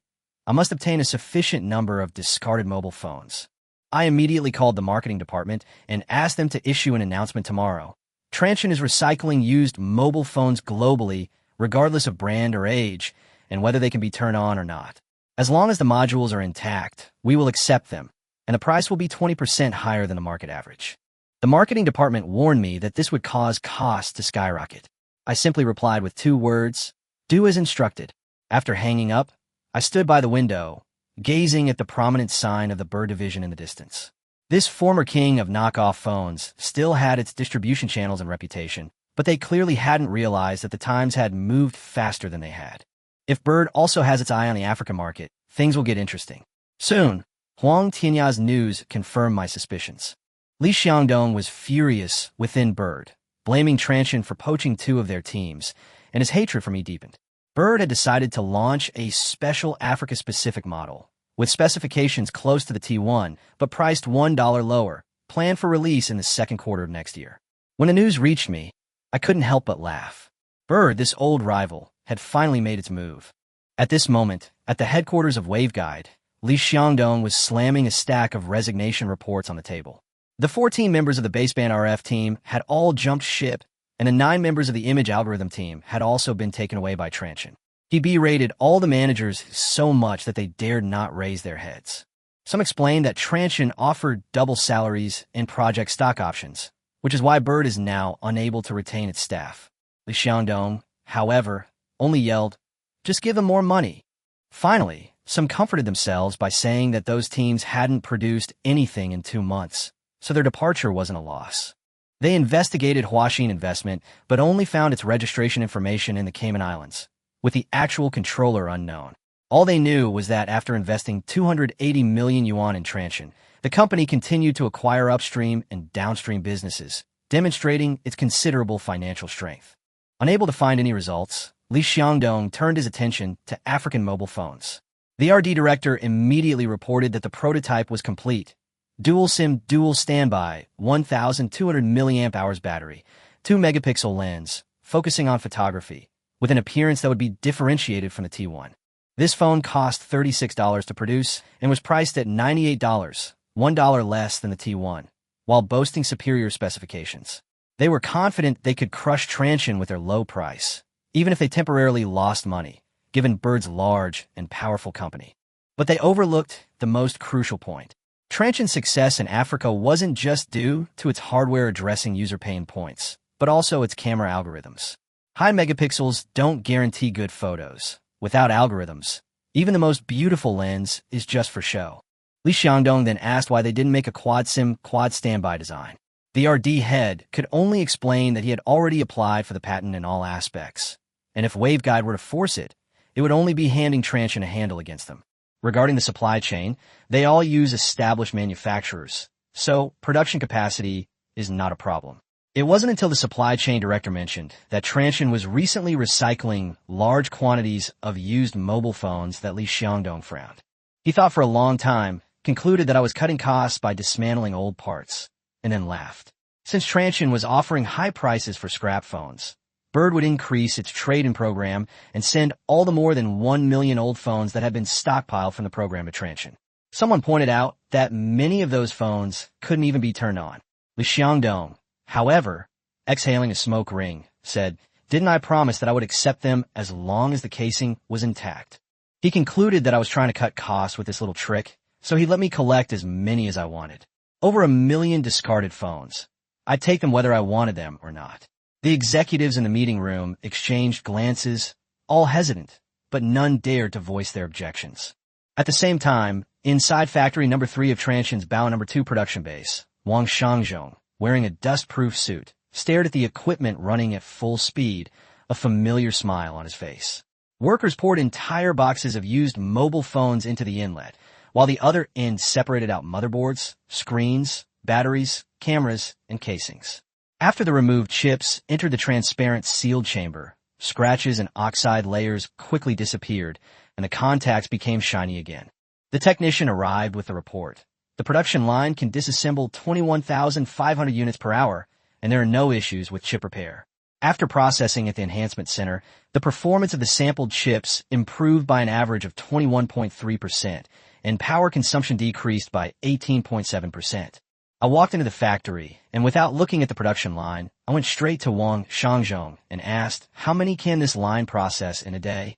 I must obtain a sufficient number of discarded mobile phones. I immediately called the marketing department and asked them to issue an announcement tomorrow. Transsion is recycling used mobile phones globally, regardless of brand or age, and whether they can be turned on or not. As long as the modules are intact, we will accept them, and the price will be 20% higher than the market average. The marketing department warned me that this would cause costs to skyrocket. I simply replied with 2 words, do as instructed. After hanging up, I stood by the window, gazing at the prominent sign of the Bird division in the distance. This former king of knockoff phones still had its distribution channels and reputation, but they clearly hadn't realized that the times had moved faster than they had. If Bird also has its eye on the African market, things will get interesting. Soon, Huang Tianya's news confirmed my suspicions. Li Xiangdong was furious within Bird, blaming Transsion for poaching 2 of their teams, and his hatred for me deepened. Bird had decided to launch a special Africa-specific model, with specifications close to the T1, but priced $1 lower, planned for release in the second quarter of next year. When the news reached me, I couldn't help but laugh. Bird, this old rival, had finally made its move. At this moment, at the headquarters of Waveguide, Li Xiangdong was slamming a stack of resignation reports on the table. The 14 members of the baseband RF team had all jumped ship, and the 9 members of the image algorithm team had also been taken away by Transsion. He berated all the managers so much that they dared not raise their heads. Some explained that Transsion offered double salaries and project stock options, which is why Bird is now unable to retain its staff. Li Xiangdong, however, only yelled, just give them more money. Finally, some comforted themselves by saying that those teams hadn't produced anything in 2 months, so their departure wasn't a loss. They investigated Huaxin Investment, but only found its registration information in the Cayman Islands, with the actual controller unknown. All they knew was that after investing 280 million yuan in Transsion, the company continued to acquire upstream and downstream businesses, demonstrating its considerable financial strength. Unable to find any results, Li Xiangdong turned his attention to African mobile phones. The R&D director immediately reported that the prototype was complete. Dual SIM, dual standby, 1,200 mAh battery, 2 megapixel lens, focusing on photography, with an appearance that would be differentiated from the T1. This phone cost $36 to produce and was priced at $98, $1 less than the T1, while boasting superior specifications. They were confident they could crush Transsion with their low price, even if they temporarily lost money, given Bird's large and powerful company. But they overlooked the most crucial point. Transsion's success in Africa wasn't just due to its hardware addressing user pain points, but also its camera algorithms. High megapixels don't guarantee good photos. Without algorithms, even the most beautiful lens is just for show. Li Xiangdong then asked why they didn't make a quad SIM, quad standby design. The R&D head could only explain that he had already applied for the patent in all aspects, and if Waveguide were to force it, it would only be handing Transsion a handle against them. Regarding the supply chain, they all use established manufacturers, so production capacity is not a problem. It wasn't until the supply chain director mentioned that Transsion was recently recycling large quantities of used mobile phones that Li Xiangdong frowned. He thought for a long time, concluded that I was cutting costs by dismantling old parts, and then laughed. Since Transsion was offering high prices for scrap phones, Bird would increase its trade-in program and send all the more than 1 million old phones that had been stockpiled from the program to Transsion. Someone pointed out that many of those phones couldn't even be turned on. Li Xiangdong, however, exhaling a smoke ring, said, "Didn't I promise that I would accept them as long as the casing was intact?" He concluded that I was trying to cut costs with this little trick, so he let me collect as many as I wanted. Over 1 million discarded phones. I'd take them whether I wanted them or not. The executives in the meeting room exchanged glances, all hesitant, but none dared to voice their objections. At the same time, inside factory number 3 of Transsion's Bao number 2 production base, Wang Shangzhong, wearing a dust-proof suit, stared at the equipment running at full speed, a familiar smile on his face. Workers poured entire boxes of used mobile phones into the inlet, while the other end separated out motherboards, screens, batteries, cameras, and casings. After the removed chips entered the transparent sealed chamber, scratches and oxide layers quickly disappeared, and the contacts became shiny again. The technician arrived with the report. The production line can disassemble 21,500 units per hour, and there are no issues with chip repair. After processing at the enhancement center, the performance of the sampled chips improved by an average of 21.3%, and power consumption decreased by 18.7%. I walked into the factory, and without looking at the production line, I went straight to Wang Shangzhong and asked, "How many can this line process in a day?"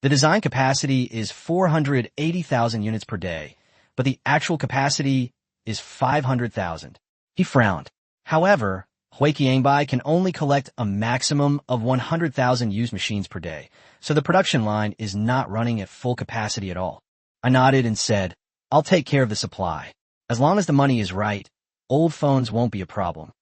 The design capacity is 480,000 units per day, but the actual capacity is 500,000. He frowned. However, Huiqiangbai can only collect a maximum of 100,000 used machines per day, so the production line is not running at full capacity at all. I nodded and said, "I'll take care of the supply. As long as the money is right, old phones won't be a problem."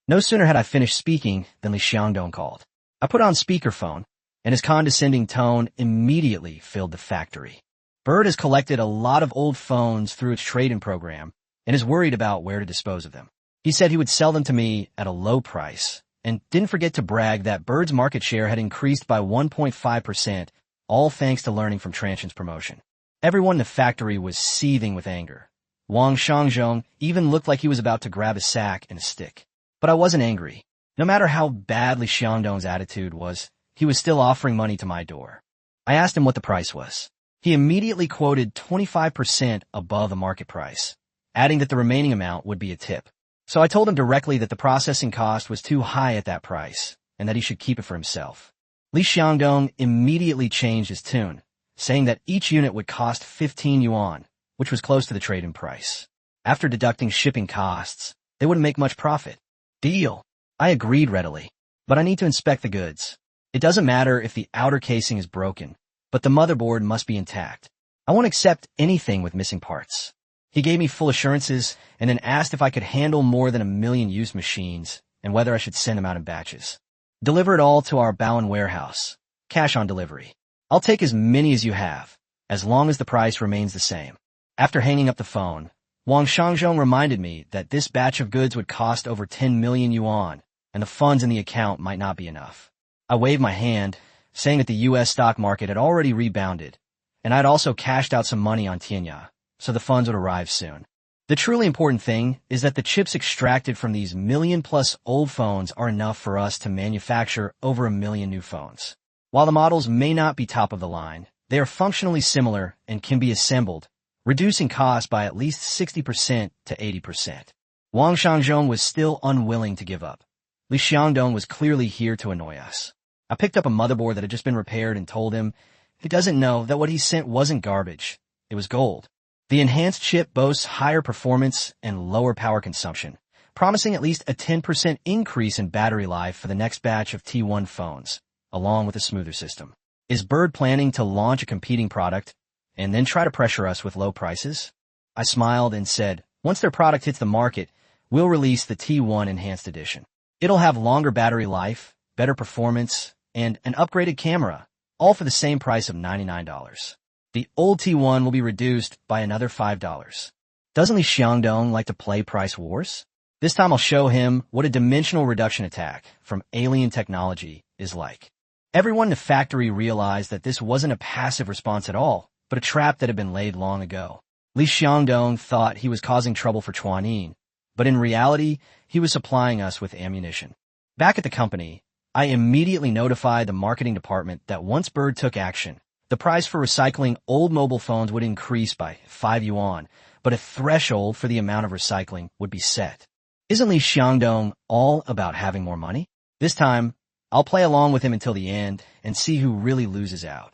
No sooner had I finished speaking than Li Xiangdong called. I put on speakerphone, and his condescending tone immediately filled the factory. Bird has collected a lot of old phones through its trade-in program and is worried about where to dispose of them. He said he would sell them to me at a low price, and didn't forget to brag that Bird's market share had increased by 1.5%, all thanks to learning from Transsion's promotion. Everyone in the factory was seething with anger. Wang Shangzhong even looked like he was about to grab a sack and a stick. But I wasn't angry. No matter how bad Li Xiangdong's attitude was, he was still offering money to my door. I asked him what the price was. He immediately quoted 25% above the market price, adding that the remaining amount would be a tip. So I told him directly that the processing cost was too high at that price, and that he should keep it for himself. Li Xiangdong immediately changed his tune, saying that each unit would cost 15 yuan, which was close to the trade-in price. After deducting shipping costs, they wouldn't make much profit. Deal. I agreed readily, but I need to inspect the goods. It doesn't matter if the outer casing is broken, but the motherboard must be intact. I won't accept anything with missing parts. He gave me full assurances and then asked if I could handle more than 1 million used machines and whether I should send them out in batches. Deliver it all to our Bowen warehouse. Cash on delivery. I'll take as many as you have, as long as the price remains the same. After hanging up the phone, Wang Shangzhong reminded me that this batch of goods would cost over 10 million yuan, and the funds in the account might not be enough. I waved my hand, saying that the U.S. stock market had already rebounded, and I'd also cashed out some money on Tianya, so the funds would arrive soon. The truly important thing is that the chips extracted from these million-plus old phones are enough for us to manufacture over 1 million new phones. While the models may not be top of the line, they are functionally similar and can be assembled, reducing costs by at least 60% to 80%. Wang Shangzhong was still unwilling to give up. Li Xiangdong was clearly here to annoy us. I picked up a motherboard that had just been repaired and told him he doesn't know that what he sent wasn't garbage. It was gold. The enhanced chip boasts higher performance and lower power consumption, promising at least a 10% increase in battery life for the next batch of T1 phones, along with a smoother system. Is Bird planning to launch a competing product and then try to pressure us with low prices? I smiled and said, once their product hits the market, we'll release the T1 Enhanced Edition. It'll have longer battery life, better performance, and an upgraded camera, all for the same price of $99. The old T1 will be reduced by another $5. Doesn't Li Xiangdong like to play price wars? This time I'll show him what a dimensional reduction attack from alien technology is like. Everyone in the factory realized that this wasn't a passive response at all, but a trap that had been laid long ago. Li Xiangdong thought he was causing trouble for Chuanin, but in reality, he was supplying us with ammunition. Back at the company, I immediately notified the marketing department that once Bird took action, the price for recycling old mobile phones would increase by 5 yuan, but a threshold for the amount of recycling would be set. Isn't Li Xiangdong all about having more money? This time, I'll play along with him until the end and see who really loses out.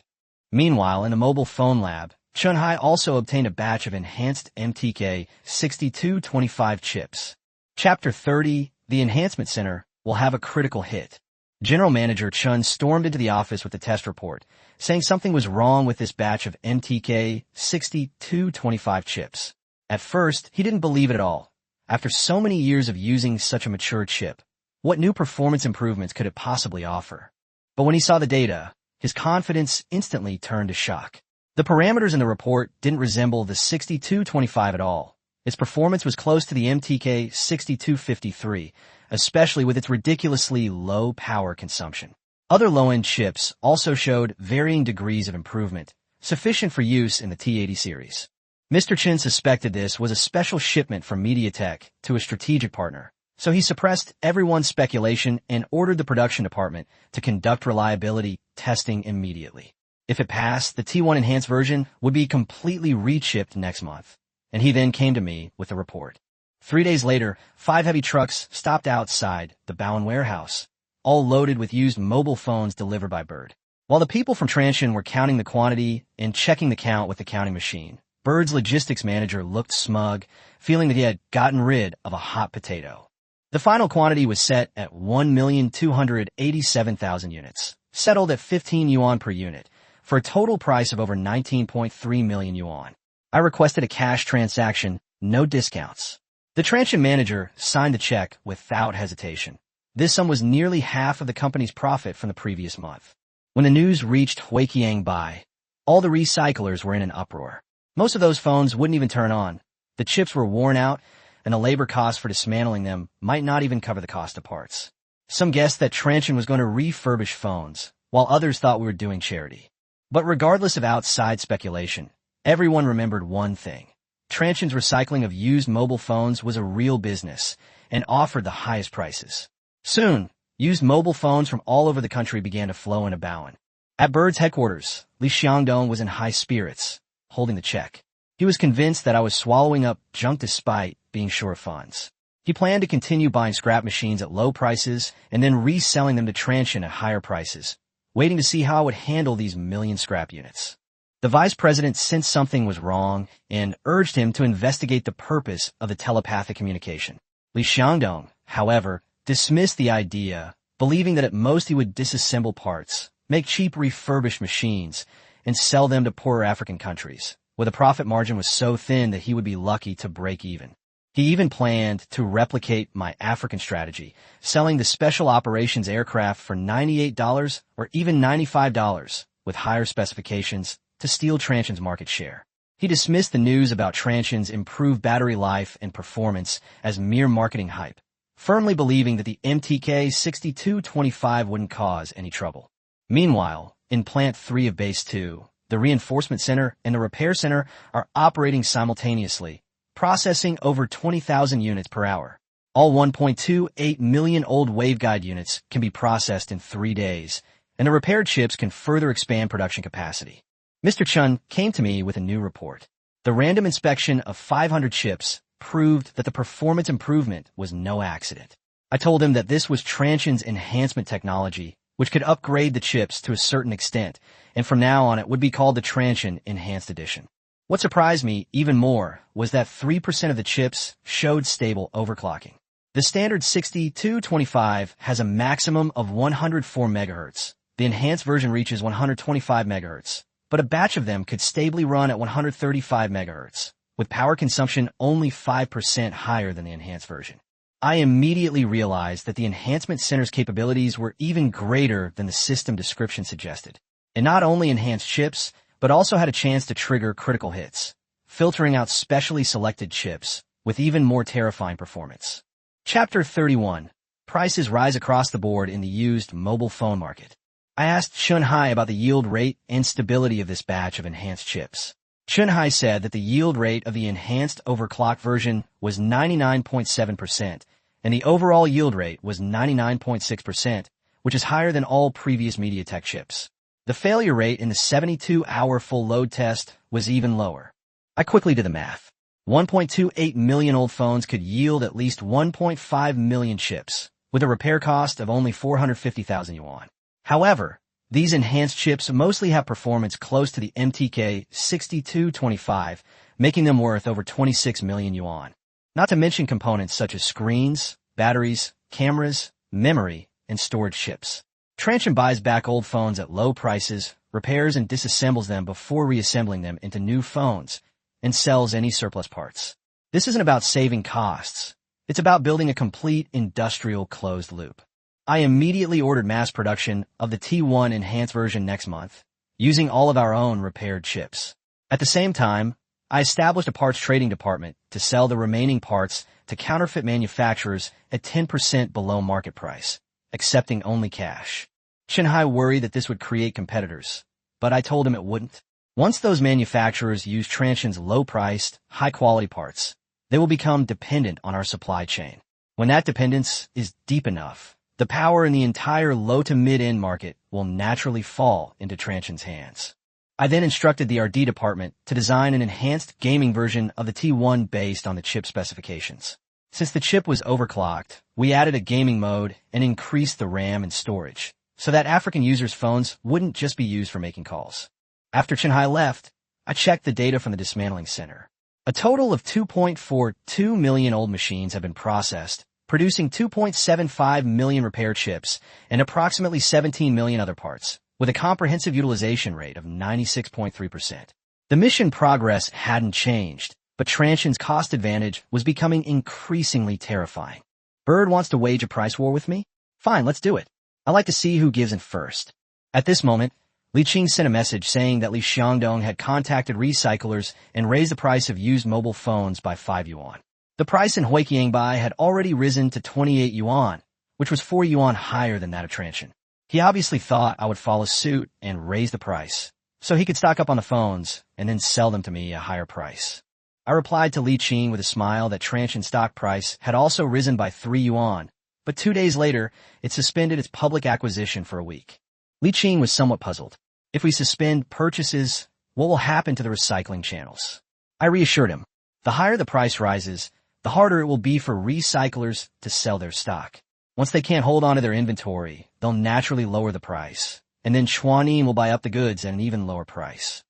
Meanwhile, in the mobile phone lab, Chunhai also obtained a batch of enhanced MTK 6225 chips. Chapter 30, The Enhancement Center, will have a critical hit. General Manager Chun stormed into the office with the test report, saying something was wrong with this batch of MTK 6225 chips. At first, he didn't believe it at all. After so many years of using such a mature chip, what new performance improvements could it possibly offer? But when he saw the data, his confidence instantly turned to shock. The parameters in the report didn't resemble the 6225 at all. Its performance was close to the MTK 6253, especially with its ridiculously low power consumption. Other low-end chips also showed varying degrees of improvement, sufficient for use in the T80 series. Mr. Chen suspected this was a special shipment from MediaTek to a strategic partner, so he suppressed everyone's speculation and ordered the production department to conduct reliability testing immediately. If it passed, the T1 enhanced version would be completely reshipped next month, and he then came to me with a report. 3 days later, 5 heavy trucks stopped outside the Bowen warehouse, all loaded with used mobile phones delivered by Bird. While the people from Transsion were counting the quantity and checking the count with the counting machine, Bird's logistics manager looked smug, feeling that he had gotten rid of a hot potato. The final quantity was set at 1,287,000 units, settled at 15 yuan per unit, for a total price of over 19.3 million yuan. I requested a cash transaction, no discounts. The Transsion manager signed the check without hesitation. This sum was nearly half of the company's profit from the previous month. When the news reached Huiqiangbai, all the recyclers were in an uproar. Most of those phones wouldn't even turn on. The chips were worn out, and the labor cost for dismantling them might not even cover the cost of parts. Some guessed that Transsion was going to refurbish phones, while others thought we were doing charity. But regardless of outside speculation, everyone remembered one thing. Transsion's recycling of used mobile phones was a real business and offered the highest prices. Soon, used mobile phones from all over the country began to flow into Bowen. At Bird's headquarters, Li Xiangdong was in high spirits, holding the check. He was convinced that I was swallowing up junk despite being short of funds. He planned to continue buying scrap machines at low prices and then reselling them to Transsion at higher prices, waiting to see how I would handle these million scrap units. The vice president sensed something was wrong and urged him to investigate the purpose of the telepathic communication. Li Xiangdong, however, dismissed the idea, believing that at most he would disassemble parts, make cheap refurbished machines, and sell them to poorer African countries, where the profit margin was so thin that he would be lucky to break even. He even planned to replicate my African strategy, selling the special operations aircraft for $98 or even $95 with higher specifications to steal Transsion's market share. He dismissed the news about Transsion's improved battery life and performance as mere marketing hype, firmly believing that the MTK 6225 wouldn't cause any trouble. Meanwhile, in Plant 3 of Base 2, the Reinforcement Center and the Repair Center are operating simultaneously, processing over 20,000 units per hour. All 1.28 million old waveguide units can be processed in 3 days, and the repaired chips can further expand production capacity. Mr. Chun came to me with a new report. The random inspection of 500 chips proved that the performance improvement was no accident. I told him that this was Transsion's enhancement technology, which could upgrade the chips to a certain extent, and from now on it would be called the Transsion Enhanced Edition. What surprised me even more was that 3% of the chips showed stable overclocking. The standard 6225 has a maximum of 104 MHz. The enhanced version reaches 125 MHz, but a batch of them could stably run at 135 MHz, with power consumption only 5% higher than the enhanced version. I immediately realized that the Enhancement Center's capabilities were even greater than the system description suggested. It not only enhanced chips, but also had a chance to trigger critical hits, filtering out specially selected chips with even more terrifying performance. Chapter 31. Prices rise across the board in the used mobile phone market. I asked Chunhai about the yield rate and stability of this batch of enhanced chips. Chunhai said that the yield rate of the enhanced overclock version was 99.7%, and the overall yield rate was 99.6%, which is higher than all previous MediaTek chips. The failure rate in the 72-hour full load test was even lower. I quickly did the math. 1.28 million old phones could yield at least 1.5 million chips, with a repair cost of only 450,000 yuan. However, these enhanced chips mostly have performance close to the MTK 6225, making them worth over 26 million yuan. Not to mention components such as screens, batteries, cameras, memory, and storage chips. Transsion buys back old phones at low prices, repairs and disassembles them before reassembling them into new phones, and sells any surplus parts. This isn't about saving costs. It's about building a complete industrial closed loop. I immediately ordered mass production of the T1 enhanced version next month, using all of our own repaired chips. At the same time, I established a parts trading department to sell the remaining parts to counterfeit manufacturers at 10% below market price, accepting only cash. Chunhai worried that this would create competitors, but I told him it wouldn't. Once those manufacturers use Transsion's low-priced, high-quality parts, they will become dependent on our supply chain. When that dependence is deep enough, the power in the entire low to mid-end market will naturally fall into Transsion's hands. I then instructed the R&D department to design an enhanced gaming version of the T1 based on the chip specifications. Since the chip was overclocked, we added a gaming mode and increased the RAM and storage, so that African users' phones wouldn't just be used for making calls. After Chunhai left, I checked the data from the dismantling center. A total of 2.42 million old machines have been processed, producing 2.75 million repair chips and approximately 17 million other parts, with a comprehensive utilization rate of 96.3%. The mission progress hadn't changed, but Transsion's cost advantage was becoming increasingly terrifying. Bird wants to wage a price war with me? Fine, let's do it. I like to see who gives in first. At this moment, Li Qing sent a message saying that Li Xiangdong had contacted recyclers and raised the price of used mobile phones by 5 yuan. The price in Huiqiangbai had already risen to 28 yuan, which was 4 yuan higher than that of Transsion. He obviously thought I would follow suit and raise the price, so he could stock up on the phones and then sell them to me at a higher price. I replied to Li Qing with a smile that Transsion's stock price had also risen by 3 yuan, but 2 days later, it suspended its public acquisition for a week. Li Qing was somewhat puzzled. If we suspend purchases, what will happen to the recycling channels? I reassured him. The higher the price rises, the harder it will be for recyclers to sell their stock. Once they can't hold on to their inventory, they'll naturally lower the price, and then Chuanin will buy up the goods at an even lower price.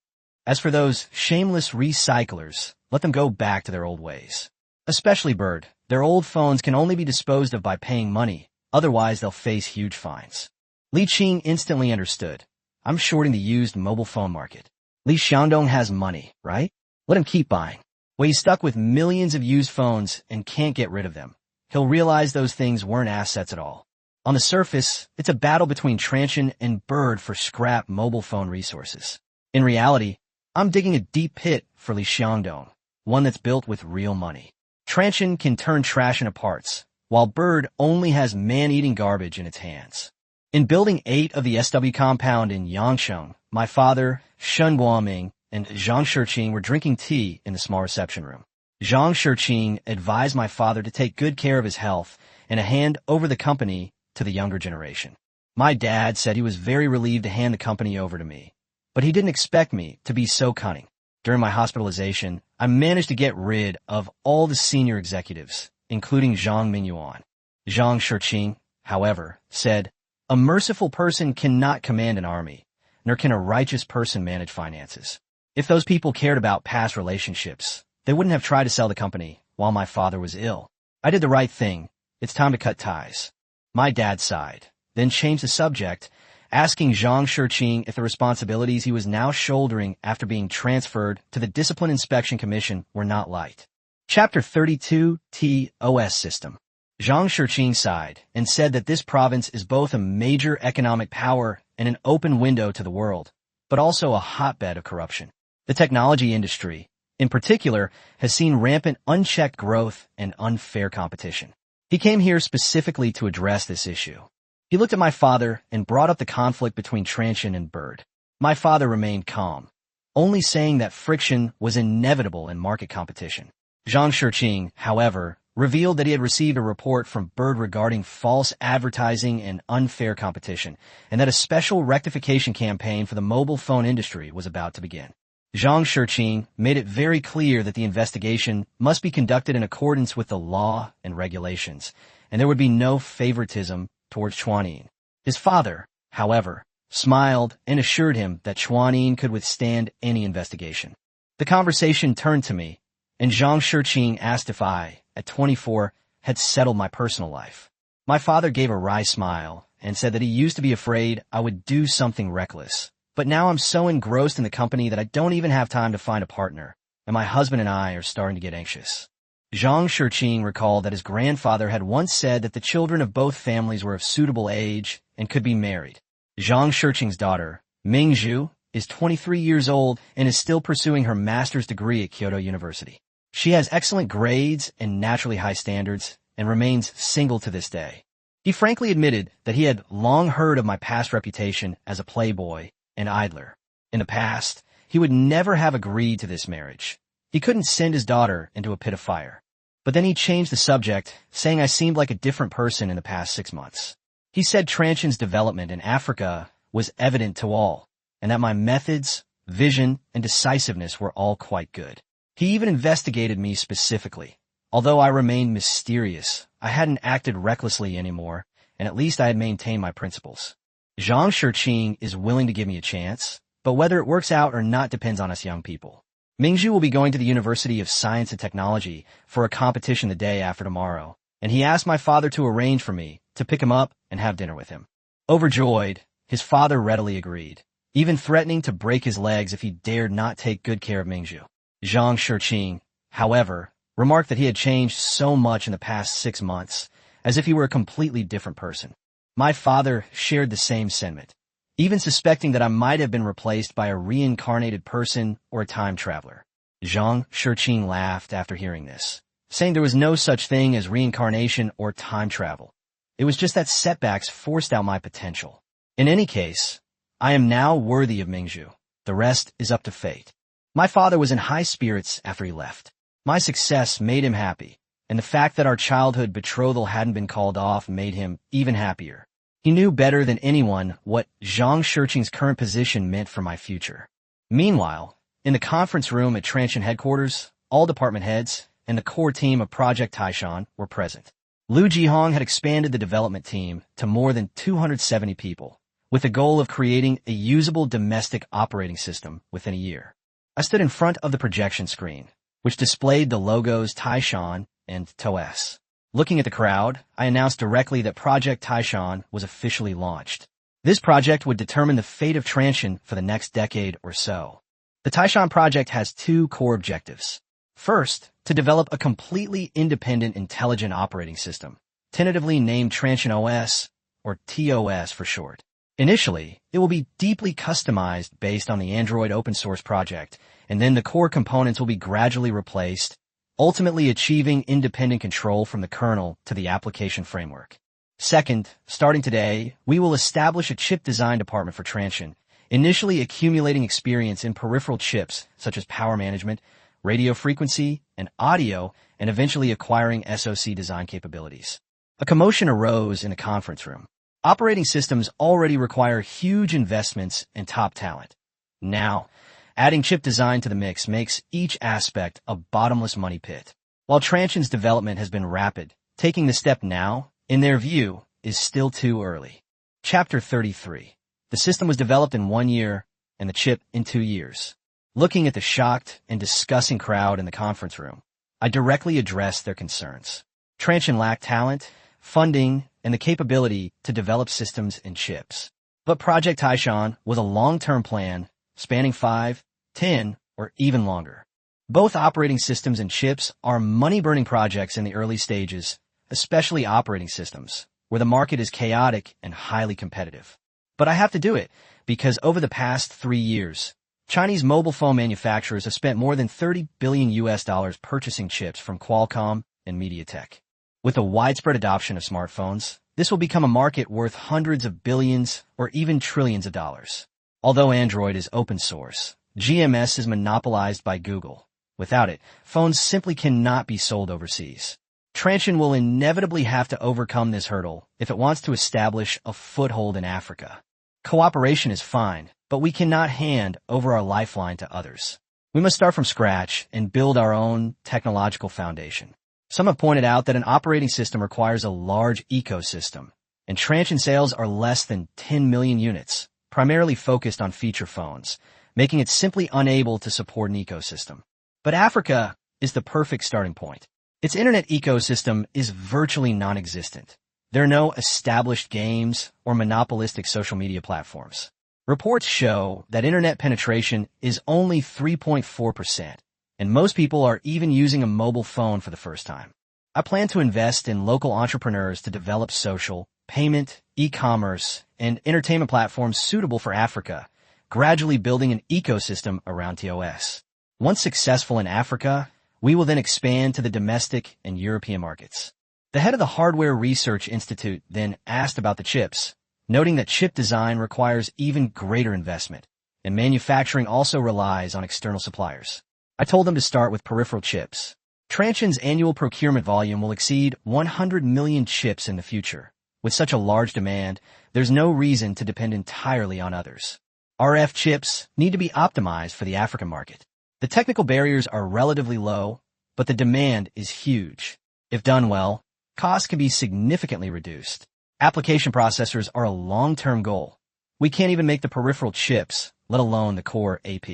As for those shameless recyclers, let them go back to their old ways. Especially Bird. Their old phones can only be disposed of by paying money, otherwise they'll face huge fines. Li Qing instantly understood. I'm shorting the used mobile phone market. Li Xiangdong has money, right? Let him keep buying. When he's stuck with millions of used phones and can't get rid of them, he'll realize those things weren't assets at all. On the surface, it's a battle between Transsion and Bird for scrap mobile phone resources. In reality, I'm digging a deep pit for Li Xiangdong, one that's built with real money. Transsion can turn trash into parts, while Bird only has man-eating garbage in its hands. In Building 8 of the SW compound in Yangsheng, my father, Shen Guoming, and Zhang Shiqing were drinking tea in the small reception room. Zhang Shiqing advised my father to take good care of his health and to hand over the company to the younger generation. My dad said he was very relieved to hand the company over to me, but he didn't expect me to be so cunning. During my hospitalization, I managed to get rid of all the senior executives, including Zhang Mingyuan. Zhang Shiqing, however, said, "A merciful person cannot command an army, nor can a righteous person manage finances. If those people cared about past relationships, they wouldn't have tried to sell the company while my father was ill. I did the right thing. It's time to cut ties." My dad sighed, then changed the subject, asking Zhang Shiqing if the responsibilities he was now shouldering after being transferred to the Discipline Inspection Commission were not light. Chapter 32, TOS System. Zhang Shiqing sighed and said that this province is both a major economic power and an open window to the world, but also a hotbed of corruption. The technology industry, in particular, has seen rampant unchecked growth and unfair competition. He came here specifically to address this issue. He looked at my father and brought up the conflict between Transsion and Bird. My father remained calm, only saying that friction was inevitable in market competition. Zhang Shiqing, however, revealed that he had received a report from Bird regarding false advertising and unfair competition, and that a special rectification campaign for the mobile phone industry was about to begin. Zhang Shiqing made it very clear that the investigation must be conducted in accordance with the law and regulations, and there would be no favoritism towards Chuanin. His father, however, smiled and assured him that Chuanin could withstand any investigation. The conversation turned to me, and Zhang Shiqing asked if I, at 24, had settled my personal life. My father gave a wry smile and said that he used to be afraid I would do something reckless. But now I'm so engrossed in the company that I don't even have time to find a partner, and my husband and I are starting to get anxious. Zhang Shiqing recalled that his grandfather had once said that the children of both families were of suitable age and could be married. Zhang Shiqing's daughter, Mingzhu, is 23 years old and is still pursuing her master's degree at Kyoto University. She has excellent grades and naturally high standards and remains single to this day. He frankly admitted that he had long heard of my past reputation as a playboy and idler. In the past, he would never have agreed to this marriage. He couldn't send his daughter into a pit of fire. But then he changed the subject, saying I seemed like a different person in the past 6 months. He said Transsion's development in Africa was evident to all, and that my methods, vision, and decisiveness were all quite good. He even investigated me specifically. Although I remained mysterious, I hadn't acted recklessly anymore, and at least I had maintained my principles. Zhang Shiqing is willing to give me a chance, but whether it works out or not depends on us young people. Mingzhu will be going to the University of Science and Technology for a competition the day after tomorrow, and he asked my father to arrange for me to pick him up and have dinner with him. Overjoyed, his father readily agreed, even threatening to break his legs if he dared not take good care of Mingzhu. Zhang Shiqing, however, remarked that he had changed so much in the past 6 months, as if he were a completely different person. My father shared the same sentiment, even suspecting that I might have been replaced by a reincarnated person or a time traveler. Zhang Shiqing laughed after hearing this, saying there was no such thing as reincarnation or time travel. It was just that setbacks forced out my potential. In any case, I am now worthy of Mingzhu. The rest is up to fate. My father was in high spirits after he left. My success made him happy, and the fact that our childhood betrothal hadn't been called off made him even happier. He knew better than anyone what Zhang Shiqing's current position meant for my future. Meanwhile, in the conference room at Transsion headquarters, all department heads and the core team of Project Taishan were present. Liu Jihong had expanded the development team to more than 270 people, with the goal of creating a usable domestic operating system within a year. I stood in front of the projection screen, which displayed the logos Taishan and TOS. Looking at the crowd, I announced directly that Project Taishan was officially launched. This project would determine the fate of Transsion for the next decade or so. The Taishan project has 2 core objectives. First, to develop a completely independent intelligent operating system, tentatively named Transsion OS, or TOS for short. Initially, it will be deeply customized based on the Android open source project, and then the core components will be gradually replaced, ultimately achieving independent control from the kernel to the application framework. Second, starting today, we will establish a chip design department for Transsion, initially accumulating experience in peripheral chips such as power management, radio frequency, and audio, and eventually acquiring SoC design capabilities. A commotion arose in a conference room. Operating systems already require huge investments and top talent. Now, adding chip design to the mix makes each aspect a bottomless money pit. While Transsion's development has been rapid, taking the step now, in their view, is still too early. Chapter 33. The system was developed in 1 year, and the chip in 2 years. Looking at the shocked and discussing crowd in the conference room, I directly addressed their concerns. Transsion lacked talent, funding, and the capability to develop systems and chips. But Project Taishan was a long-term plan spanning 5, 10, or even longer. Both operating systems and chips are money-burning projects in the early stages, especially operating systems, where the market is chaotic and highly competitive. But I have to do it because over the past 3 years, Chinese mobile phone manufacturers have spent more than $30 billion purchasing chips from Qualcomm and MediaTek. With the widespread adoption of smartphones, this will become a market worth hundreds of billions or even trillions of dollars. Although Android is open source, GMS is monopolized by Google. Without it, phones simply cannot be sold overseas. Transsion will inevitably have to overcome this hurdle if it wants to establish a foothold in Africa. Cooperation is fine, but we cannot hand over our lifeline to others. We must start from scratch and build our own technological foundation. Some have pointed out that an operating system requires a large ecosystem, and Transsion sales are less than 10 million units, primarily focused on feature phones, making it simply unable to support an ecosystem. But Africa is the perfect starting point. Its internet ecosystem is virtually non-existent. There are no established games or monopolistic social media platforms. Reports show that internet penetration is only 3.4%, and most people are even using a mobile phone for the first time. I plan to invest in local entrepreneurs to develop social, payment, e-commerce, and entertainment platforms suitable for Africa, gradually building an ecosystem around TOS. Once successful in Africa, we will then expand to the domestic and European markets. The head of the Hardware Research Institute then asked about the chips, noting that chip design requires even greater investment, and manufacturing also relies on external suppliers. I told them to start with peripheral chips. Transsion's annual procurement volume will exceed 100 million chips in the future. With such a large demand, there's no reason to depend entirely on others. RF chips need to be optimized for the African market. The technical barriers are relatively low, but the demand is huge. If done well, costs can be significantly reduced. Application processors are a long-term goal. We can't even make the peripheral chips, let alone the core AP.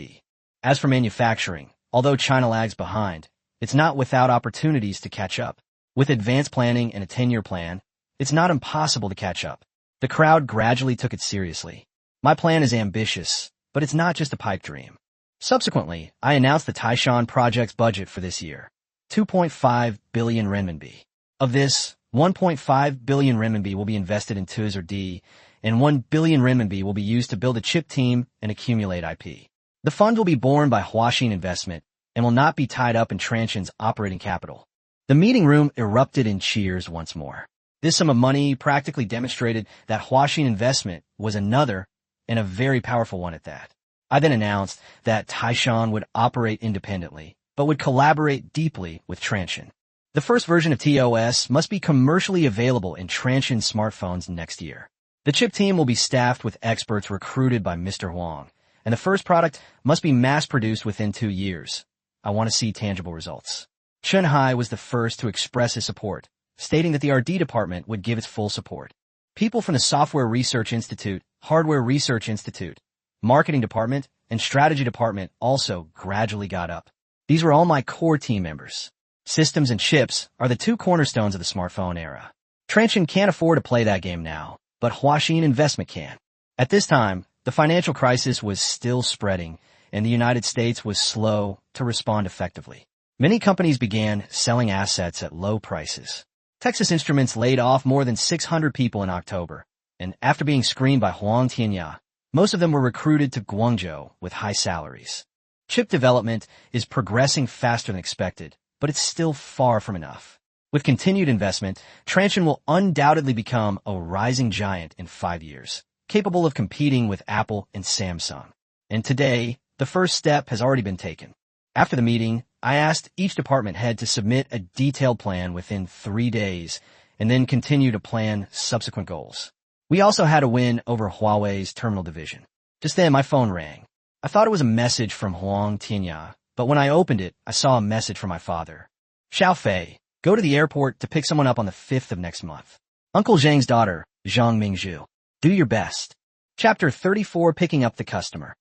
As for manufacturing, although China lags behind, it's not without opportunities to catch up. With advanced planning and a 10-year plan, it's not impossible to catch up. The crowd gradually took it seriously. My plan is ambitious, but it's not just a pipe dream. Subsequently, I announced the Taishan project's budget for this year, 2.5 billion renminbi. Of this, 1.5 billion renminbi will be invested in TUS or D, and 1 billion renminbi will be used to build a chip team and accumulate IP. The fund will be borne by Huaxin Investment and will not be tied up in Transsion's operating capital. The meeting room erupted in cheers once more. This sum of money practically demonstrated that Huaxin Investment was another, and a very powerful one at that. I then announced that Taishan would operate independently, but would collaborate deeply with Transsion. The first version of TOS must be commercially available in Transsion smartphones next year. The chip team will be staffed with experts recruited by Mr. Huang, and the first product must be mass-produced within 2 years. I want to see tangible results. Chen Hai was the first to express his support, stating that the R&D department would give its full support. People from the Software Research Institute, Hardware Research Institute, Marketing Department, and Strategy Department also gradually got up. These were all my core team members. Systems and chips are the 2 cornerstones of the smartphone era. Transsion can't afford to play that game now, but Huaxin Investment can. At this time, the financial crisis was still spreading, and the United States was slow to respond effectively. Many companies began selling assets at low prices. Texas Instruments laid off more than 600 people in October, and after being screened by Huang Tianya, most of them were recruited to Guangzhou with high salaries. Chip development is progressing faster than expected, but it's still far from enough. With continued investment, Transsion will undoubtedly become a rising giant in 5 years, capable of competing with Apple and Samsung. And today, the first step has already been taken. After the meeting, I asked each department head to submit a detailed plan within 3 days and then continue to plan subsequent goals. We also had a win over Huawei's terminal division. Just then, my phone rang. I thought it was a message from Huang Tianya, but when I opened it, I saw a message from my father. Xiaofei, go to the airport to pick someone up on the 5th of next month. Uncle Zhang's daughter, Zhang Mingzhu. Do your best. Chapter 34, Picking Up the Customer.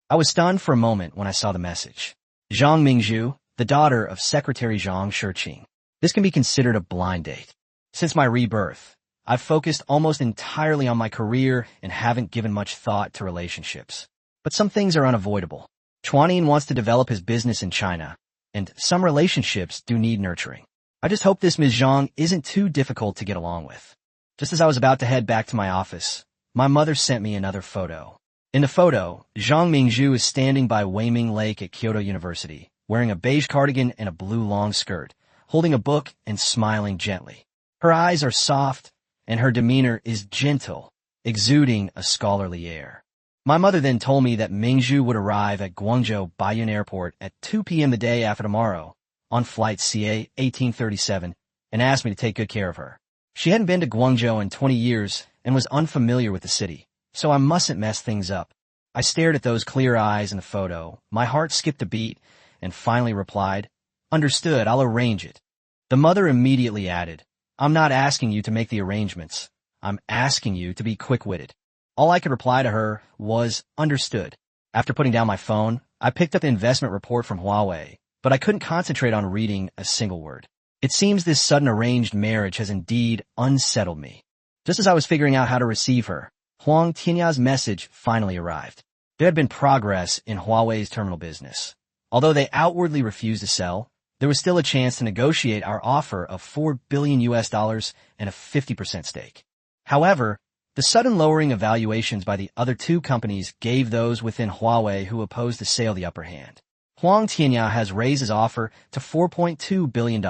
I was stunned for a moment when I saw the message. Zhang Mingzhu, the daughter of Secretary Zhang Shiqing. This can be considered a blind date. Since my rebirth, I've focused almost entirely on my career and haven't given much thought to relationships. But some things are unavoidable. Chuanin wants to develop his business in China, and some relationships do need nurturing. I just hope this Ms. Zhang isn't too difficult to get along with. Just as I was about to head back to my office, my mother sent me another photo. In the photo, Zhang Mingzhu is standing by Weiming Lake at Kyoto University, wearing a beige cardigan and a blue long skirt, holding a book and smiling gently. Her eyes are soft, and her demeanor is gentle, exuding a scholarly air. My mother then told me that Mingzhu would arrive at Guangzhou Baiyun Airport at 2 p.m. the day after tomorrow, on flight CA 1837, and asked me to take good care of her. She hadn't been to Guangzhou in 20 years and was unfamiliar with the city, so I mustn't mess things up. I stared at those clear eyes in the photo, my heart skipped a beat, and finally replied, "Understood, I'll arrange it." The mother immediately added, "I'm not asking you to make the arrangements. I'm asking you to be quick-witted." All I could reply to her was, "Understood." After putting down my phone, I picked up the investment report from Huawei, but I couldn't concentrate on reading a single word. It seems this sudden arranged marriage has indeed unsettled me. Just as I was figuring out how to receive her, Huang Tianya's message finally arrived. There had been progress in Huawei's terminal business. Although they outwardly refused to sell, there was still a chance to negotiate our offer of $4 billion and a 50% stake. However, the sudden lowering of valuations by the other two companies gave those within Huawei who opposed the sale the upper hand. Huang Tianya has raised his offer to $4.2 billion,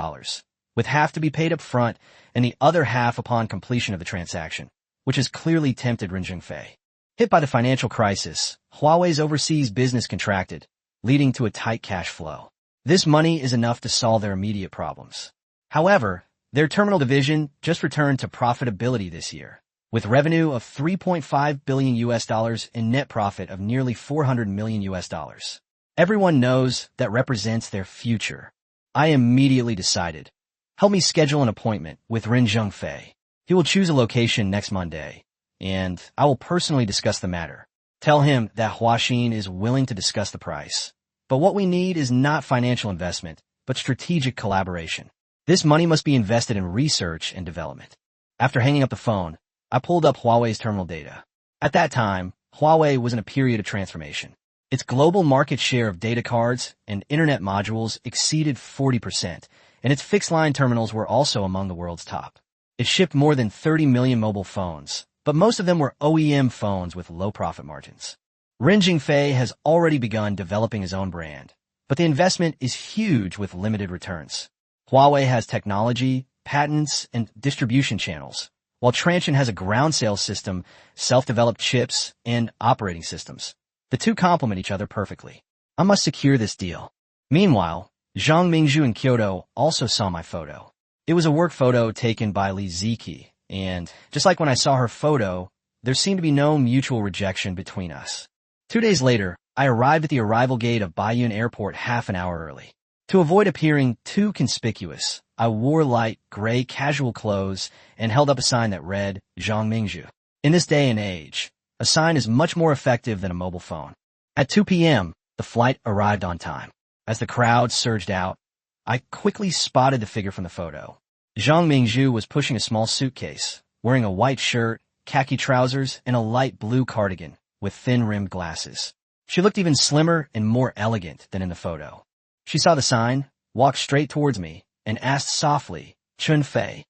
with half to be paid up front and the other half upon completion of the transaction, which has clearly tempted Ren Zhengfei. Hit by the financial crisis, Huawei's overseas business contracted, leading to a tight cash flow. This money is enough to solve their immediate problems. However, their terminal division just returned to profitability this year, with revenue of $3.5 billion and net profit of nearly $400 million. Everyone knows that represents their future. I immediately decided, help me schedule an appointment with Ren Zhengfei. He will choose a location next Monday, and I will personally discuss the matter. Tell him that Huaxin is willing to discuss the price. But what we need is not financial investment, but strategic collaboration. This money must be invested in research and development. After hanging up the phone, I pulled up Huawei's terminal data. At that time, Huawei was in a period of transformation. Its global market share of data cards and internet modules exceeded 40%, and its fixed-line terminals were also among the world's top. It shipped more than 30 million mobile phones, but most of them were OEM phones with low profit margins. Ren Zhengfei has already begun developing his own brand, but the investment is huge with limited returns. Huawei has technology, patents, and distribution channels, while Transsion has a ground sales system, self-developed chips, and operating systems. The two complement each other perfectly. I must secure this deal. Meanwhile, Zhang Mingzhu in Kyoto also saw my photo. It was a work photo taken by Li Ziki, and just like when I saw her photo, there seemed to be no mutual rejection between us. 2 days later, I arrived at the arrival gate of Baiyun Airport half an hour early. To avoid appearing too conspicuous, I wore light gray casual clothes and held up a sign that read, Zhang Mingzhu. In this day and age, a sign is much more effective than a mobile phone. At 2 p.m., the flight arrived on time. As the crowd surged out, I quickly spotted the figure from the photo. Zhang Mingzhu was pushing a small suitcase, wearing a white shirt, khaki trousers, and a light blue cardigan with thin-rimmed glasses. She looked even slimmer and more elegant than in the photo. She saw the sign, walked straight towards me, and asked softly, Chun Fei.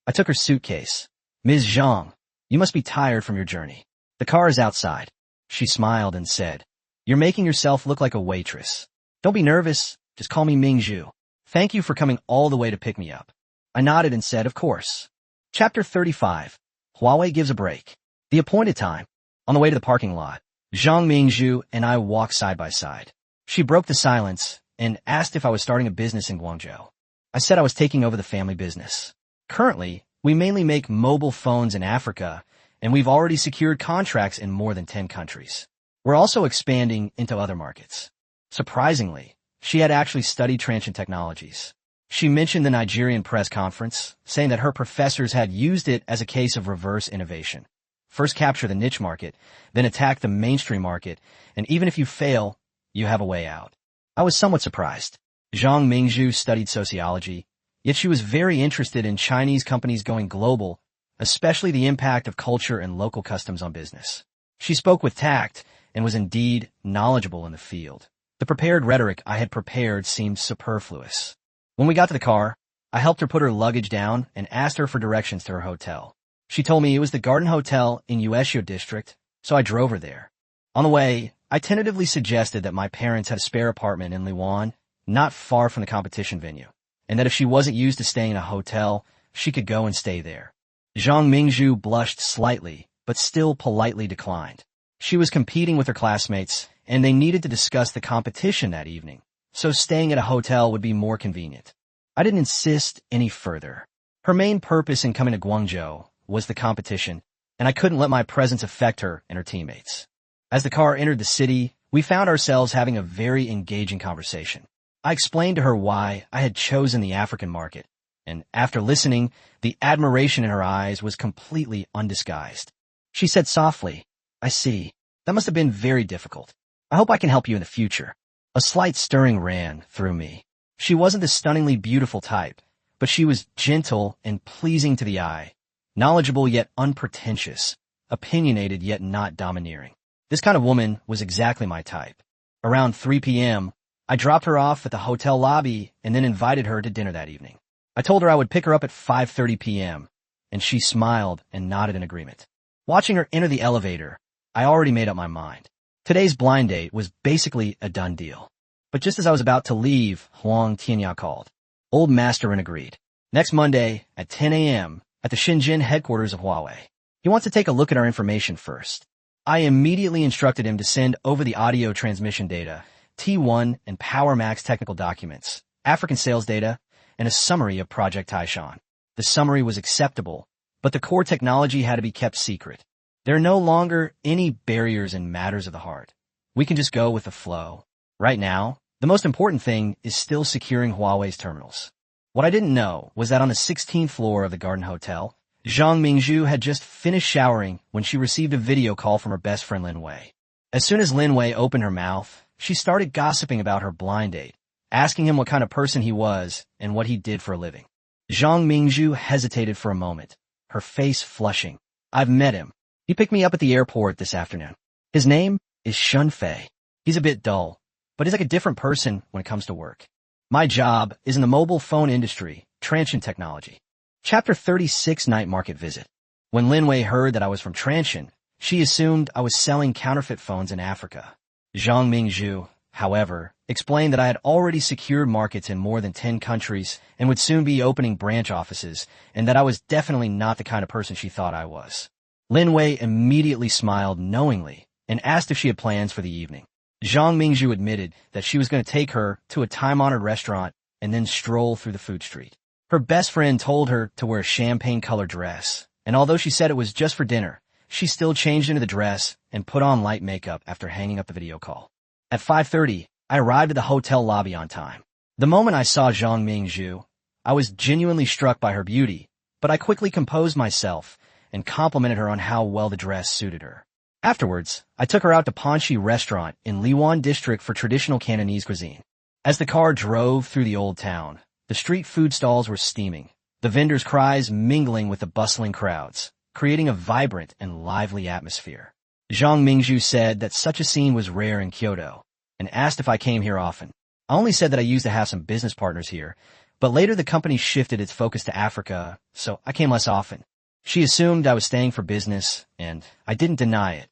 I took her suitcase. Ms. Zhang, you must be tired from your journey. The car is outside. She smiled and said, You're making yourself look like a waitress. Don't be nervous. Just call me Mingzhu. Thank you for coming all the way to pick me up. I nodded and said, Of course. Chapter 35. Huawei gives a break. The appointed time. On the way to the parking lot, Zhang Mingzhu and I walked side by side. She broke the silence and asked if I was starting a business in Guangzhou. I said I was taking over the family business. Currently, we mainly make mobile phones in Africa, and we've already secured contracts in more than 10 countries. We're also expanding into other markets. Surprisingly, she had actually studied Transsion technologies. She mentioned the Nigerian press conference, saying that her professors had used it as a case of reverse innovation. First capture the niche market, then attack the mainstream market, and even if you fail, you have a way out. I was somewhat surprised. Zhang Mingzhu studied sociology, yet she was very interested in Chinese companies going global, especially the impact of culture and local customs on business. She spoke with tact and was indeed knowledgeable in the field. The prepared rhetoric I had prepared seemed superfluous. When we got to the car, I helped her put her luggage down and asked her for directions to her hotel. She told me it was the Garden Hotel in Uesho district, so I drove her there. On the way, I tentatively suggested that my parents had a spare apartment in Liwan, not far from the competition venue, and that if she wasn't used to staying in a hotel, she could go and stay there. Zhang Mingzhu blushed slightly, but still politely declined. She was competing with her classmates, and they needed to discuss the competition that evening, so staying at a hotel would be more convenient. I didn't insist any further. Her main purpose in coming to Guangzhou was the competition, and I couldn't let my presence affect her and her teammates. As the car entered the city, we found ourselves having a very engaging conversation. I explained to her why I had chosen the African market, and after listening, the admiration in her eyes was completely undisguised. She said softly, "I see. That must have been very difficult. I hope I can help you in the future." A slight stirring ran through me. She wasn't the stunningly beautiful type, but she was gentle and pleasing to the eye, knowledgeable yet unpretentious, opinionated yet not domineering. This kind of woman was exactly my type. Around 3 p.m., I dropped her off at the hotel lobby and then invited her to dinner that evening. I told her I would pick her up at 5:30 p.m., and she smiled and nodded in agreement. Watching her enter the elevator, I already made up my mind. Today's blind date was basically a done deal. But just as I was about to leave, Huang Tianya called. Old Master Ren agreed. Next Monday at 10 a.m. at the Shenzhen headquarters of Huawei. He wants to take a look at our information first. I immediately instructed him to send over the audio transmission data, T1 and PowerMax technical documents, African sales data, and a summary of Project Taishan. The summary was acceptable, but the core technology had to be kept secret. There are no longer any barriers in matters of the heart. We can just go with the flow. Right now, the most important thing is still securing Huawei's terminals. What I didn't know was that on the 16th floor of the Garden Hotel, Zhang Mingzhu had just finished showering when she received a video call from her best friend Lin Wei. As soon as Lin Wei opened her mouth, she started gossiping about her blind date, asking him what kind of person he was and what he did for a living. Zhang Mingzhu hesitated for a moment, her face flushing. "I've met him. He picked me up at the airport this afternoon. His name is Shun Fei. He's a bit dull, but he's like a different person when it comes to work. My job is in the mobile phone industry, Transsion Technology." Chapter 36 Night Market Visit. When Lin Wei heard that I was from Transsion, she assumed I was selling counterfeit phones in Africa. Zhang Mingzhu, however, explained that I had already secured markets in more than 10 countries and would soon be opening branch offices, and that I was definitely not the kind of person she thought I was. Lin Wei immediately smiled knowingly and asked if she had plans for the evening. Zhang Mingzhu admitted that she was going to take her to a time-honored restaurant and then stroll through the food street. Her best friend told her to wear a champagne-colored dress, and although she said it was just for dinner, she still changed into the dress and put on light makeup after hanging up the video call. At 5:30, I arrived at the hotel lobby on time. The moment I saw Zhang Mingzhu, I was genuinely struck by her beauty, but I quickly composed myself and complimented her on how well the dress suited her. Afterwards, I took her out to Panchi Restaurant in Liwan District for traditional Cantonese cuisine. As the car drove through the old town, the street food stalls were steaming, the vendors' cries mingling with the bustling crowds, creating a vibrant and lively atmosphere. Zhang Mingzhu said that such a scene was rare in Kyoto, and asked if I came here often. I only said that I used to have some business partners here, but later the company shifted its focus to Africa, so I came less often. She assumed I was staying for business, and I didn't deny it,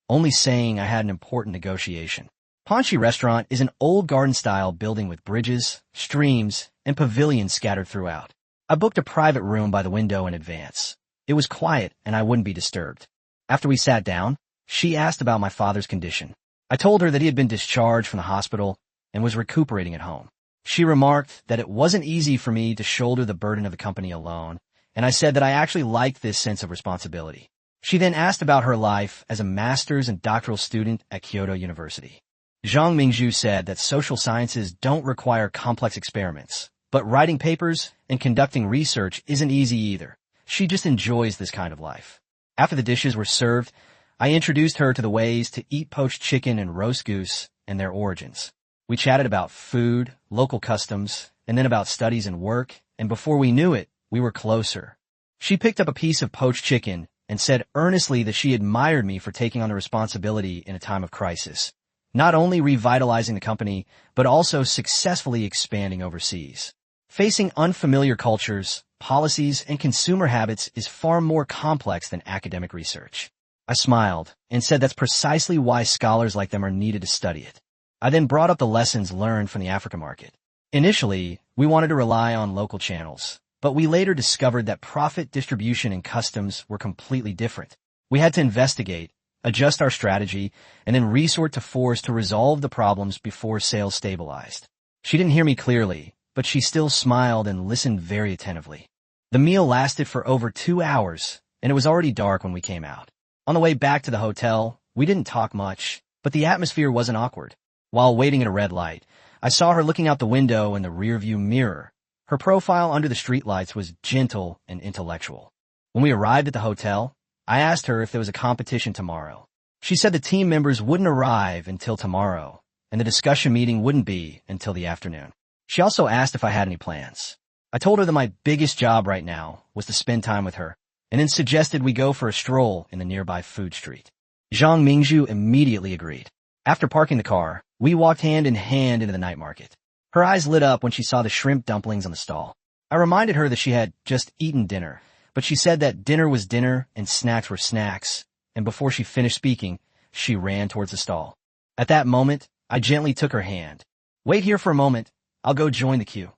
only saying I had an important negotiation. Panchi Restaurant is an old garden-style building with bridges, streams, and pavilions scattered throughout. I booked a private room by the window in advance. It was quiet, and I wouldn't be disturbed. After we sat down, she asked about my father's condition. I told her that he had been discharged from the hospital and was recuperating at home. She remarked that it wasn't easy for me to shoulder the burden of the company alone, and I said that I actually liked this sense of responsibility. She then asked about her life as a master's and doctoral student at Kyoto University. Zhang Mingzhu said that social sciences don't require complex experiments, but writing papers and conducting research isn't easy either. She just enjoys this kind of life. After the dishes were served, I introduced her to the ways to eat poached chicken and roast goose and their origins. We chatted about food, local customs, and then about studies and work, and before we knew it, we were closer. She picked up a piece of poached chicken and said earnestly that she admired me for taking on the responsibility in a time of crisis, not only revitalizing the company, but also successfully expanding overseas. Facing unfamiliar cultures, policies, and consumer habits is far more complex than academic research. I smiled and said that's precisely why scholars like them are needed to study it. I then brought up the lessons learned from the Africa market. Initially, we wanted to rely on local channels, but we later discovered that profit distribution and customs were completely different. We had to investigate, adjust our strategy, and then resort to force to resolve the problems before sales stabilized. She didn't hear me clearly, but she still smiled and listened very attentively. The meal lasted for over 2 hours, and it was already dark when we came out. On the way back to the hotel, we didn't talk much, but the atmosphere wasn't awkward. While waiting at a red light, I saw her looking out the window in the rearview mirror. Her profile under the streetlights was gentle and intellectual. When we arrived at the hotel, I asked her if there was a competition tomorrow. She said the team members wouldn't arrive until tomorrow, and the discussion meeting wouldn't be until the afternoon. She also asked if I had any plans. I told her that my biggest job right now was to spend time with her, and then suggested we go for a stroll in the nearby food street. Zhang Mingzhu immediately agreed. After parking the car, we walked hand in hand into the night market. Her eyes lit up when she saw the shrimp dumplings on the stall. I reminded her that she had just eaten dinner, but she said that dinner was dinner and snacks were snacks, and before she finished speaking, she ran towards the stall. At that moment, I gently took her hand. Wait here for a moment. I'll go join the queue.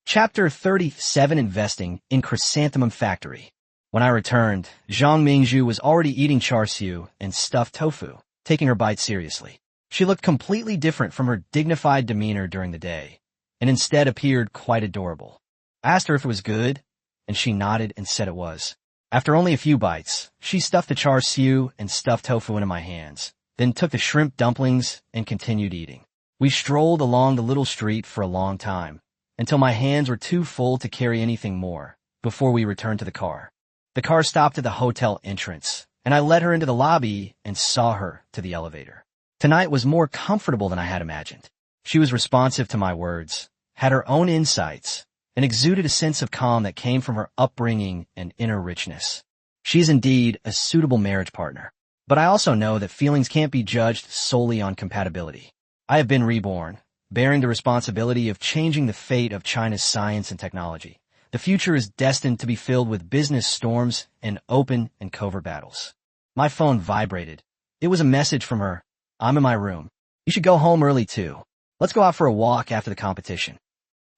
Chapter 37: Investing in Chrysanthemum Factory. When I returned, Zhang Mingzhu was already eating char siu and stuffed tofu, taking her bite seriously. She looked completely different from her dignified demeanor during the day, and instead appeared quite adorable. I asked her if it was good, and she nodded and said it was. After only a few bites, she stuffed the char siu and stuffed tofu into my hands, then took the shrimp dumplings and continued eating. We strolled along the little street for a long time, until my hands were too full to carry anything more, before we returned to the car. The car stopped at the hotel entrance, and I led her into the lobby and saw her to the elevator. Tonight was more comfortable than I had imagined. She was responsive to my words, had her own insights, and exuded a sense of calm that came from her upbringing and inner richness. She is indeed a suitable marriage partner. But I also know that feelings can't be judged solely on compatibility. I have been reborn, bearing the responsibility of changing the fate of China's science and technology. The future is destined to be filled with business storms and open and covert battles. My phone vibrated. It was a message from her. I'm in my room. You should go home early too. Let's go out for a walk after the competition.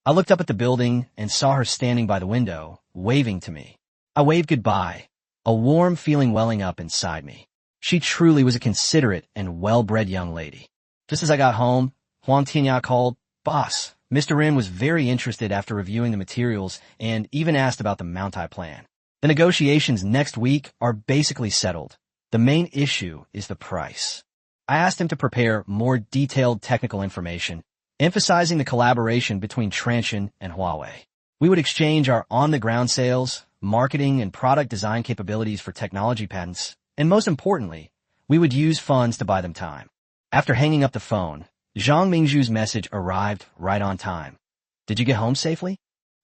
I looked up at the building and saw her standing by the window, waving to me. I waved goodbye, a warm feeling welling up inside me. She truly was a considerate and well-bred young lady. Just as I got home, Huang Tianya called. Boss, Mr. Rin was very interested after reviewing the materials and even asked about the Mountai plan. The negotiations next week are basically settled. The main issue is the price. I asked him to prepare more detailed technical information, emphasizing the collaboration between Transsion and Huawei. We would exchange our on-the-ground sales, marketing, and product design capabilities for technology patents, and most importantly, we would use funds to buy them time. After hanging up the phone, Zhang Mingzhu's message arrived right on time. Did you get home safely?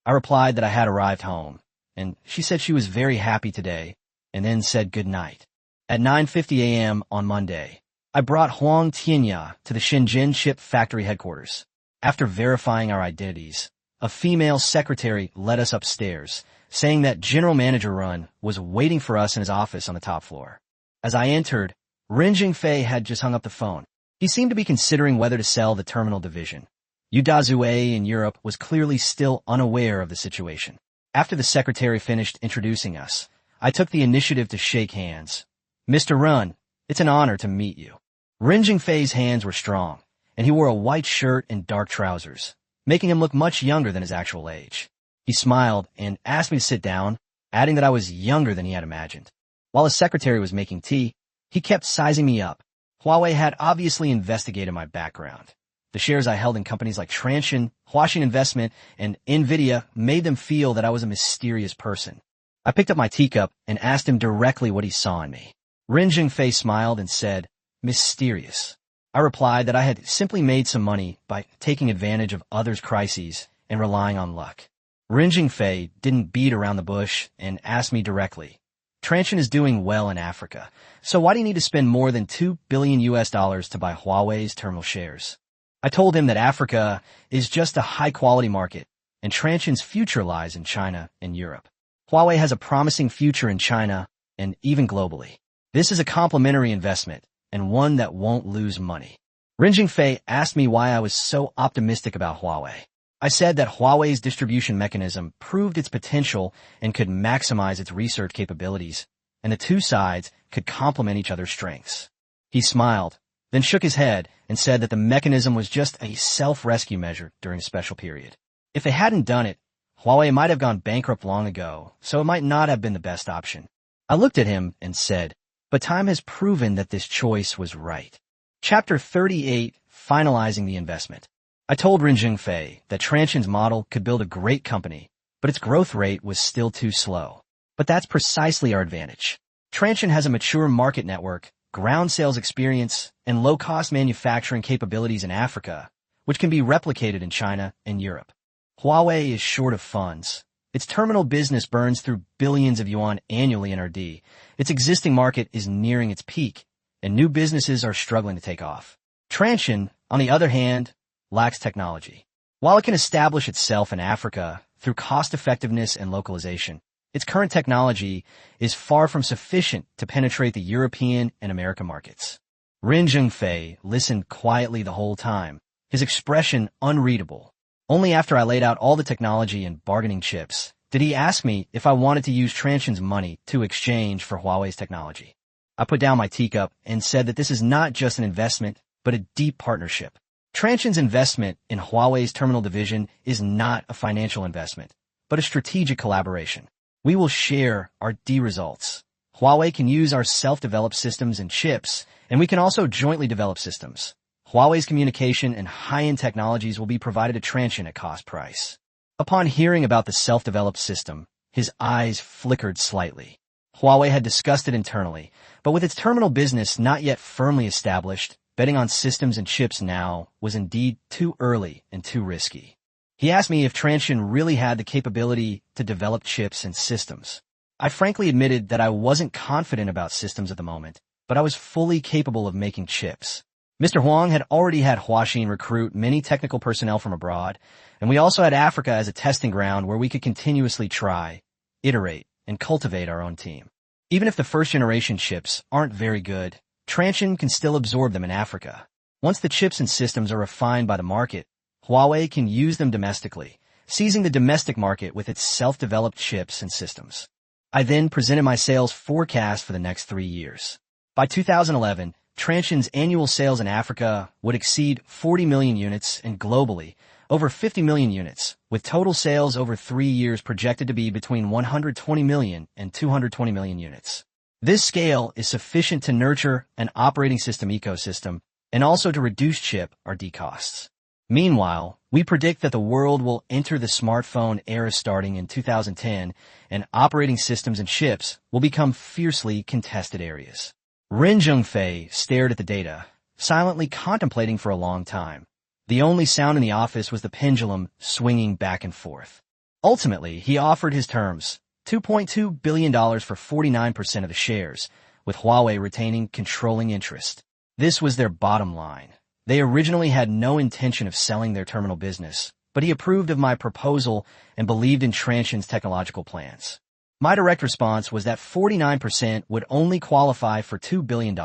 I replied that I had arrived home, and she said she was very happy today, and then said good night. At 9:50 a.m. on Monday, I brought Huang Tianya to the Shenzhen chip factory headquarters. After verifying our identities, a female secretary led us upstairs, saying that General Manager Run was waiting for us in his office on the top floor. As I entered, Ren Jingfei had just hung up the phone. He seemed to be considering whether to sell the terminal division. Yu Dazue in Europe was clearly still unaware of the situation. After the secretary finished introducing us, I took the initiative to shake hands. Mr. Run, it's an honor to meet you. Ren Jingfei's hands were strong, and he wore a white shirt and dark trousers, making him look much younger than his actual age. He smiled and asked me to sit down, adding that I was younger than he had imagined. While his secretary was making tea, he kept sizing me up. Huawei had obviously investigated my background. The shares I held in companies like Transsion, Huaxin Investment, and NVIDIA made them feel that I was a mysterious person. I picked up my teacup and asked him directly what he saw in me. Ren Jingfei smiled and said, mysterious. I replied that I had simply made some money by taking advantage of others' crises and relying on luck. Ren Jingfei didn't beat around the bush and asked me directly, Transsion is doing well in Africa, so why do you need to spend more than $2 billion to buy Huawei's terminal shares? I told him that Africa is just a high-quality market, and Transsion's future lies in China and Europe. Huawei has a promising future in China and even globally. This is a complementary investment and one that won't lose money. Ren Jingfei asked me why I was so optimistic about Huawei. I said that Huawei's distribution mechanism proved its potential and could maximize its research capabilities, and the two sides could complement each other's strengths. He smiled, then shook his head and said that the mechanism was just a self-rescue measure during a special period. If they hadn't done it, Huawei might have gone bankrupt long ago, so it might not have been the best option. I looked at him and said, but time has proven that this choice was right. Chapter 38, Finalizing the Investment. I told Ren Jingfei that Transsion's model could build a great company, but its growth rate was still too slow. But that's precisely our advantage. Transsion has a mature market network, ground sales experience, and low-cost manufacturing capabilities in Africa, which can be replicated in China and Europe. Huawei is short of funds. Its terminal business burns through billions of yuan annually in RD. Its existing market is nearing its peak, and new businesses are struggling to take off. Transsion, on the other hand, lacks technology. While it can establish itself in Africa through cost-effectiveness and localization, its current technology is far from sufficient to penetrate the European and American markets. Ren Jingfei listened quietly the whole time, his expression unreadable. Only after I laid out all the technology and bargaining chips did he ask me if I wanted to use Transsion's money to exchange for Huawei's technology. I put down my teacup and said that this is not just an investment, but a deep partnership. Transsion's investment in Huawei's terminal division is not a financial investment, but a strategic collaboration. We will share our D results. Huawei can use our self-developed systems and chips, and we can also jointly develop systems. Huawei's communication and high-end technologies will be provided to Transsion at cost price. Upon hearing about the self-developed system, his eyes flickered slightly. Huawei had discussed it internally, but with its terminal business not yet firmly established, betting on systems and chips now was indeed too early and too risky. He asked me if Transsion really had the capability to develop chips and systems. I frankly admitted that I wasn't confident about systems at the moment, but I was fully capable of making chips. Mr. Huang had already had Huaxin recruit many technical personnel from abroad, and we also had Africa as a testing ground where we could continuously try, iterate, and cultivate our own team. Even if the first-generation chips aren't very good, Transsion can still absorb them in Africa. Once the chips and systems are refined by the market, Huawei can use them domestically, seizing the domestic market with its self-developed chips and systems. I then presented my sales forecast for the next 3 years. By 2011, Transsion's annual sales in Africa would exceed 40 million units and globally, over 50 million units, with total sales over 3 years projected to be between 120 million and 220 million units. This scale is sufficient to nurture an operating system ecosystem and also to reduce chip R&D costs. Meanwhile, we predict that the world will enter the smartphone era starting in 2010, and operating systems and chips will become fiercely contested areas. Ren Jingfei stared at the data, silently contemplating for a long time. The only sound in the office was the pendulum swinging back and forth. Ultimately, he offered his terms, $2.2 billion for 49% of the shares, with Huawei retaining controlling interest. This was their bottom line. They originally had no intention of selling their terminal business, but he approved of my proposal and believed in Transsion's technological plans. My direct response was that 49% would only qualify for $2 billion.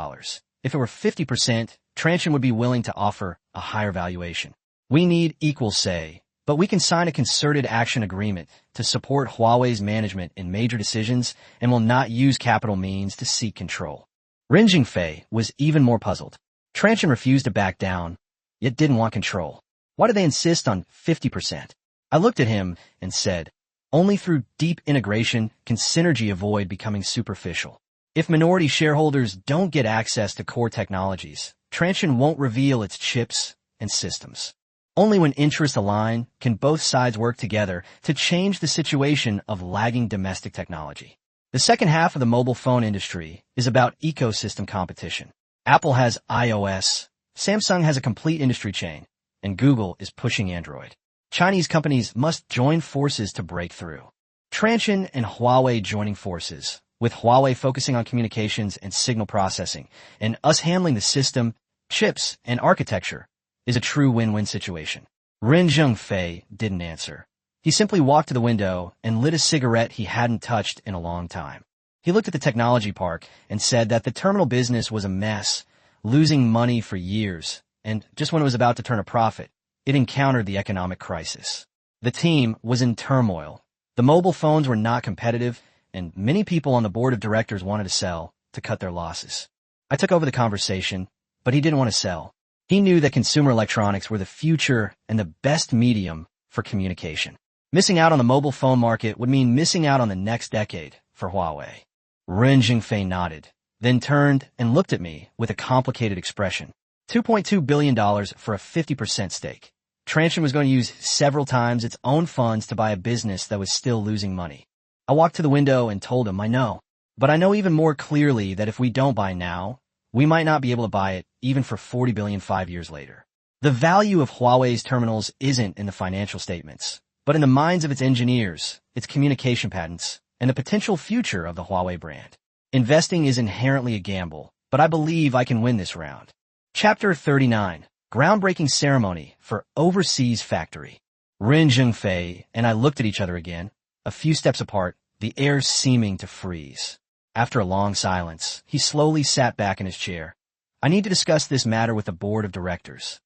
If it were 50%, Transsion would be willing to offer a higher valuation. We need equal say, but we can sign a concerted action agreement to support Huawei's management in major decisions and will not use capital means to seek control. Ren Jingfei was even more puzzled. Transsion refused to back down, yet didn't want control. Why did they insist on 50%? I looked at him and said, only through deep integration can synergy avoid becoming superficial. If minority shareholders don't get access to core technologies, Transsion won't reveal its chips and systems. Only when interests align can both sides work together to change the situation of lagging domestic technology. The second half of the mobile phone industry is about ecosystem competition. Apple has iOS, Samsung has a complete industry chain, and Google is pushing Android. Chinese companies must join forces to break through. Transsion and Huawei joining forces, with Huawei focusing on communications and signal processing, and us handling the system, chips, and architecture, is a true win-win situation. Ren Jingfei didn't answer. He simply walked to the window and lit a cigarette he hadn't touched in a long time. He looked at the technology park and said that the terminal business was a mess, losing money for years, and just when it was about to turn a profit, it encountered the economic crisis. The team was in turmoil. The mobile phones were not competitive, and many people on the board of directors wanted to sell to cut their losses. I took over the conversation, but he didn't want to sell. He knew that consumer electronics were the future and the best medium for communication. Missing out on the mobile phone market would mean missing out on the next decade for Huawei. Ren Zhengfei nodded, then turned and looked at me with a complicated expression. $2.2 billion for a 50% stake. Transsion was going to use several times its own funds to buy a business that was still losing money. I walked to the window and told him I know. But I know even more clearly that if we don't buy now, we might not be able to buy it even for $40 billion 5 years later. The value of Huawei's terminals isn't in the financial statements, but in the minds of its engineers, its communication patents, and the potential future of the Huawei brand. Investing is inherently a gamble, but I believe I can win this round. Chapter 39. Groundbreaking Ceremony for Overseas Factory. Ren Zhengfei and I looked at each other again, a few steps apart, the air seeming to freeze. After a long silence, he slowly sat back in his chair. I need to discuss this matter with the board of directors.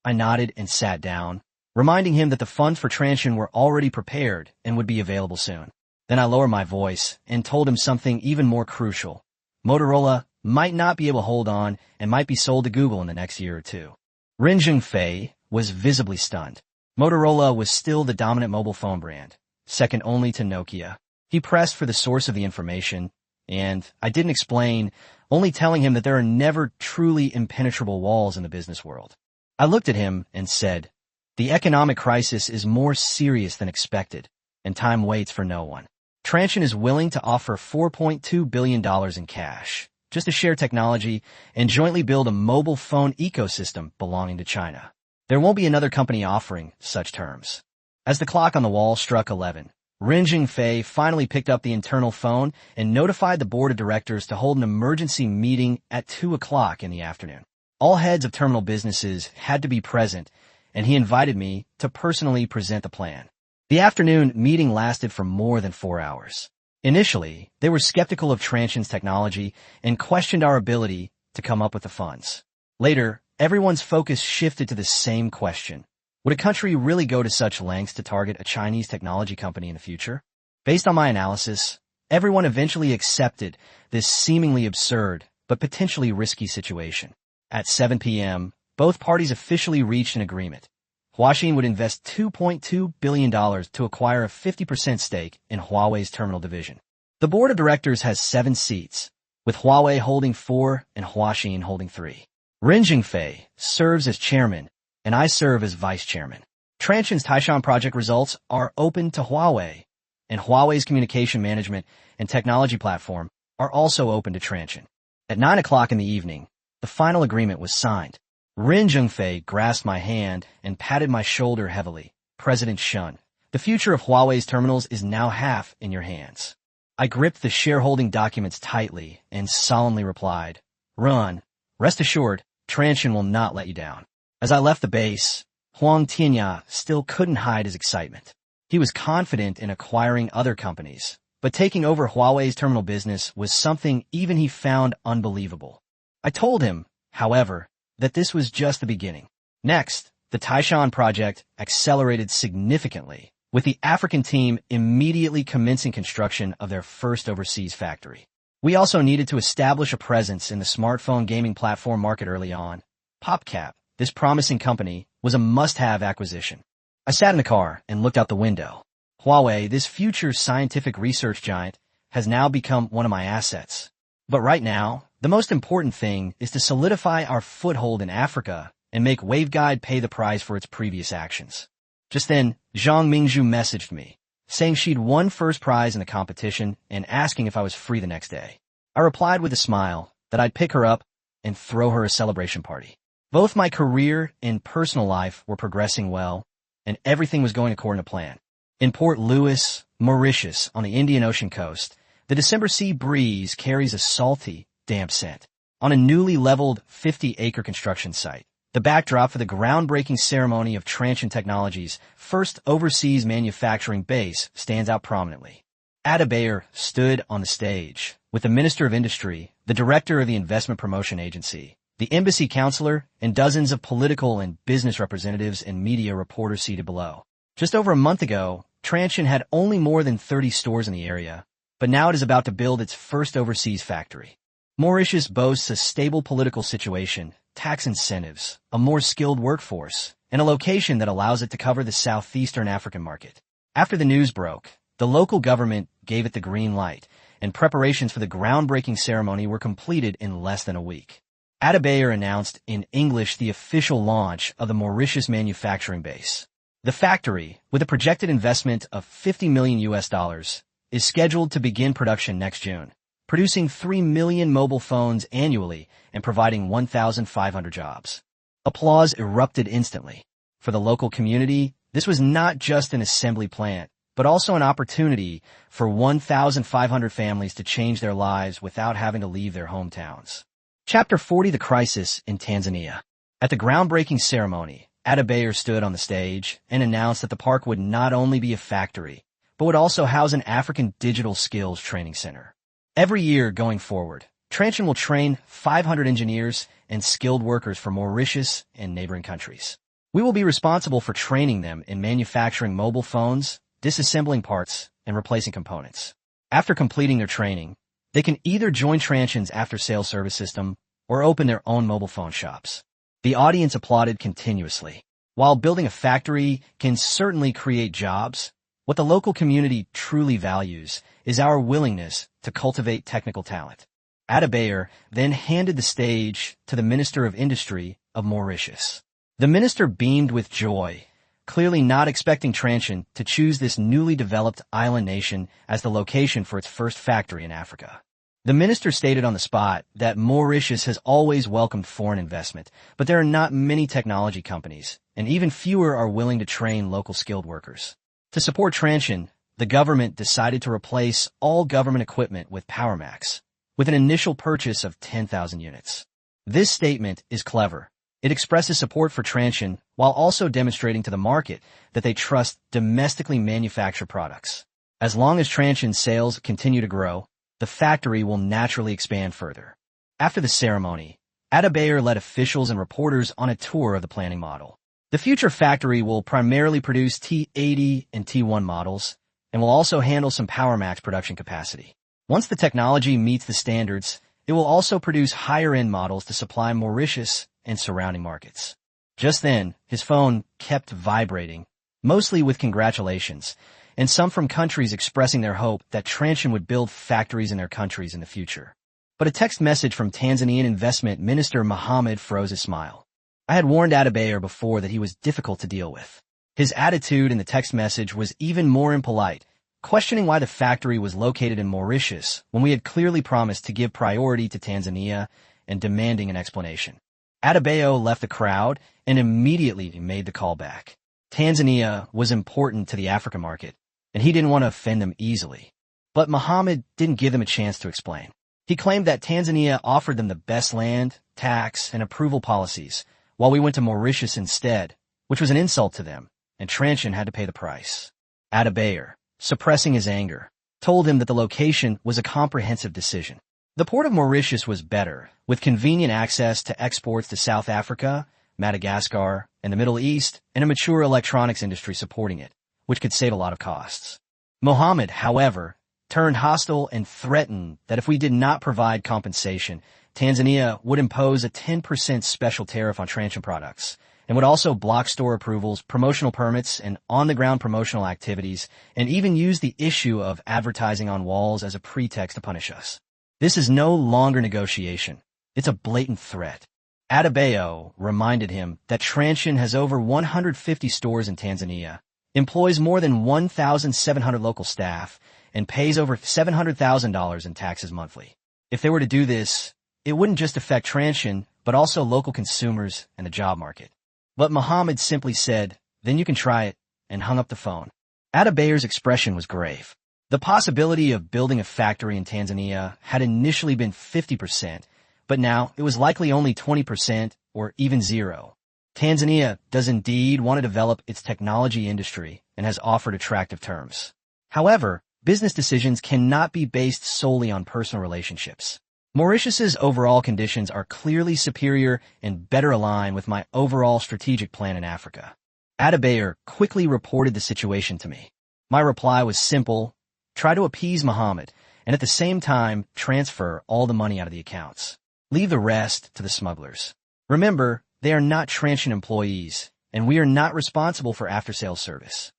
I nodded and sat down, reminding him that the funds for Transsion were already prepared and would be available soon. Then I lowered my voice and told him something even more crucial. Motorola might not be able to hold on and might be sold to Google in the next year or two. Ren Zhengfei was visibly stunned. Motorola was still the dominant mobile phone brand, second only to Nokia. He pressed for the source of the information, and I didn't explain, only telling him that there are never truly impenetrable walls in the business world. I looked at him and said, the economic crisis is more serious than expected, and time waits for no one. Transsion is willing to offer $4.2 billion in cash, just to share technology and jointly build a mobile phone ecosystem belonging to China. There won't be another company offering such terms. As the clock on the wall struck 11, Ren Zhengfei finally picked up the internal phone and notified the board of directors to hold an emergency meeting at 2 o'clock in the afternoon. All heads of terminal businesses had to be present, and he invited me to personally present the plan. The afternoon meeting lasted for more than 4 hours. Initially, they were skeptical of Transsion's technology and questioned our ability to come up with the funds. Later, everyone's focus shifted to the same question. Would a country really go to such lengths to target a Chinese technology company in the future? Based on my analysis, everyone eventually accepted this seemingly absurd but potentially risky situation. At 7 p.m., both parties officially reached an agreement. Huaxin would invest $2.2 billion to acquire a 50% stake in Huawei's terminal division. The board of directors has 7 seats, with Huawei holding 4 and Huaxin holding 3. Ren Zhengfei serves as chairman, and I serve as vice chairman. Transsion's Taishan project results are open to Huawei, and Huawei's communication management and technology platform are also open to Transsion. At 9 o'clock in the evening, the final agreement was signed. Ren Zhengfei grasped my hand and patted my shoulder heavily. President Shun, the future of Huawei's terminals is now half in your hands. I gripped the shareholding documents tightly and solemnly replied, Ren, rest assured, Transsion will not let you down. As I left the base, Huang Tianya still couldn't hide his excitement. He was confident in acquiring other companies, but taking over Huawei's terminal business was something even he found unbelievable. I told him, however, that this was just the beginning. Next, the Taishan project accelerated significantly, with the African team immediately commencing construction of their first overseas factory. We also needed to establish a presence in the smartphone gaming platform market early on. PopCap, this promising company, was a must-have acquisition. I sat in the car and looked out the window. Huawei, this future scientific research giant, has now become one of my assets. But right now, the most important thing is to solidify our foothold in Africa and make Waveguide pay the price for its previous actions. Just then, Zhang Mingzhu messaged me, saying she'd won first prize in the competition and asking if I was free the next day. I replied with a smile that I'd pick her up and throw her a celebration party. Both my career and personal life were progressing well, and everything was going according to plan. In Port Louis, Mauritius, on the Indian Ocean coast, the December sea breeze carries a salty, damp scent. On a newly leveled 50-acre construction site, The backdrop for the groundbreaking ceremony of Transsion Technologies' first overseas manufacturing base stands out prominently. Adebayor stood on the stage with the Minister of Industry, the Director of the Investment Promotion Agency, the Embassy Counselor, and dozens of political and business representatives and media reporters seated below. Just over a month ago, Transsion had only more than 30 stores in the area, but now it is about to build its first overseas factory. Mauritius boasts a stable political situation, tax incentives, a more skilled workforce, and a location that allows it to cover the southeastern African market. After the news broke, the local government gave it the green light, and preparations for the groundbreaking ceremony were completed in less than a week. Adebayor announced in English the official launch of the Mauritius manufacturing base. The factory, with a projected investment of $50 million, is scheduled to begin production next June, producing 3 million mobile phones annually and providing 1,500 jobs. Applause erupted instantly. For the local community, this was not just an assembly plant, but also an opportunity for 1,500 families to change their lives without having to leave their hometowns. Chapter 40: The Crisis in Tanzania. At the groundbreaking ceremony, Adebayor stood on the stage and announced that the park would not only be a factory, but would also house an African digital skills training center. Every year going forward, Transsion will train 500 engineers and skilled workers for Mauritius and neighboring countries. We will be responsible for training them in manufacturing mobile phones, disassembling parts, and replacing components. After completing their training, they can either join Transsion's after-sales service system or open their own mobile phone shops. The audience applauded continuously. While building a factory can certainly create jobs, what the local community truly values is our willingness to cultivate technical talent. Adebayor then handed the stage to the Minister of Industry of Mauritius. The minister beamed with joy, clearly not expecting Transsion to choose this newly developed island nation as the location for its first factory in Africa. The minister stated on the spot that Mauritius has always welcomed foreign investment, but there are not many technology companies, and even fewer are willing to train local skilled workers. To support Transsion, the government decided to replace all government equipment with PowerMax, with an initial purchase of 10,000 units. This statement is clever. It expresses support for Transsion while also demonstrating to the market that they trust domestically manufactured products. As long as Transsion's sales continue to grow, the factory will naturally expand further. After the ceremony, Adebayor led officials and reporters on a tour of the planning model. The future factory will primarily produce T80 and T1 models, and will also handle some PowerMax production capacity. Once the technology meets the standards, it will also produce higher-end models to supply Mauritius and surrounding markets. Just then, his phone kept vibrating, mostly with congratulations, and some from countries expressing their hope that Transsion would build factories in their countries in the future. But a text message from Tanzanian Investment Minister Mohammed froze his smile. I had warned Adebayor before that he was difficult to deal with. His attitude in the text message was even more impolite, questioning why the factory was located in Mauritius when we had clearly promised to give priority to Tanzania and demanding an explanation. Adebayor left the crowd and immediately made the call back. Tanzania was important to the African market, and he didn't want to offend them easily. But Mohammed didn't give them a chance to explain. He claimed that Tanzania offered them the best land, tax, and approval policies, while we went to Mauritius instead, which was an insult to them, and Transsion had to pay the price. Adebayor, suppressing his anger, told him that the location was a comprehensive decision. The port of Mauritius was better, with convenient access to exports to South Africa, Madagascar, and the Middle East, and a mature electronics industry supporting it, which could save a lot of costs. Mohammed, however, turned hostile and threatened that if we did not provide compensation, Tanzania would impose a 10% special tariff on Transsion products, and would also block store approvals, promotional permits, and on-the-ground promotional activities, and even use the issue of advertising on walls as a pretext to punish us. This is no longer negotiation. It's a blatant threat. Adebayor reminded him that Transsion has over 150 stores in Tanzania, employs more than 1,700 local staff, and pays over $700,000 in taxes monthly. If they were to do this, it wouldn't just affect Transsion, but also local consumers and the job market. But Mohammed simply said, "Then you can try it," and hung up the phone. Adebayor's expression was grave. The possibility of building a factory in Tanzania had initially been 50%, but now it was likely only 20% or even zero. Tanzania does indeed want to develop its technology industry and has offered attractive terms. However, business decisions cannot be based solely on personal relationships. Mauritius's overall conditions are clearly superior and better aligned with my overall strategic plan in Africa. Adebayor quickly reported the situation to me. My reply was simple: try to appease Muhammad, and at the same time, transfer all the money out of the accounts. Leave the rest to the smugglers. Remember, they are not transient employees, and we are not responsible for after-sales service.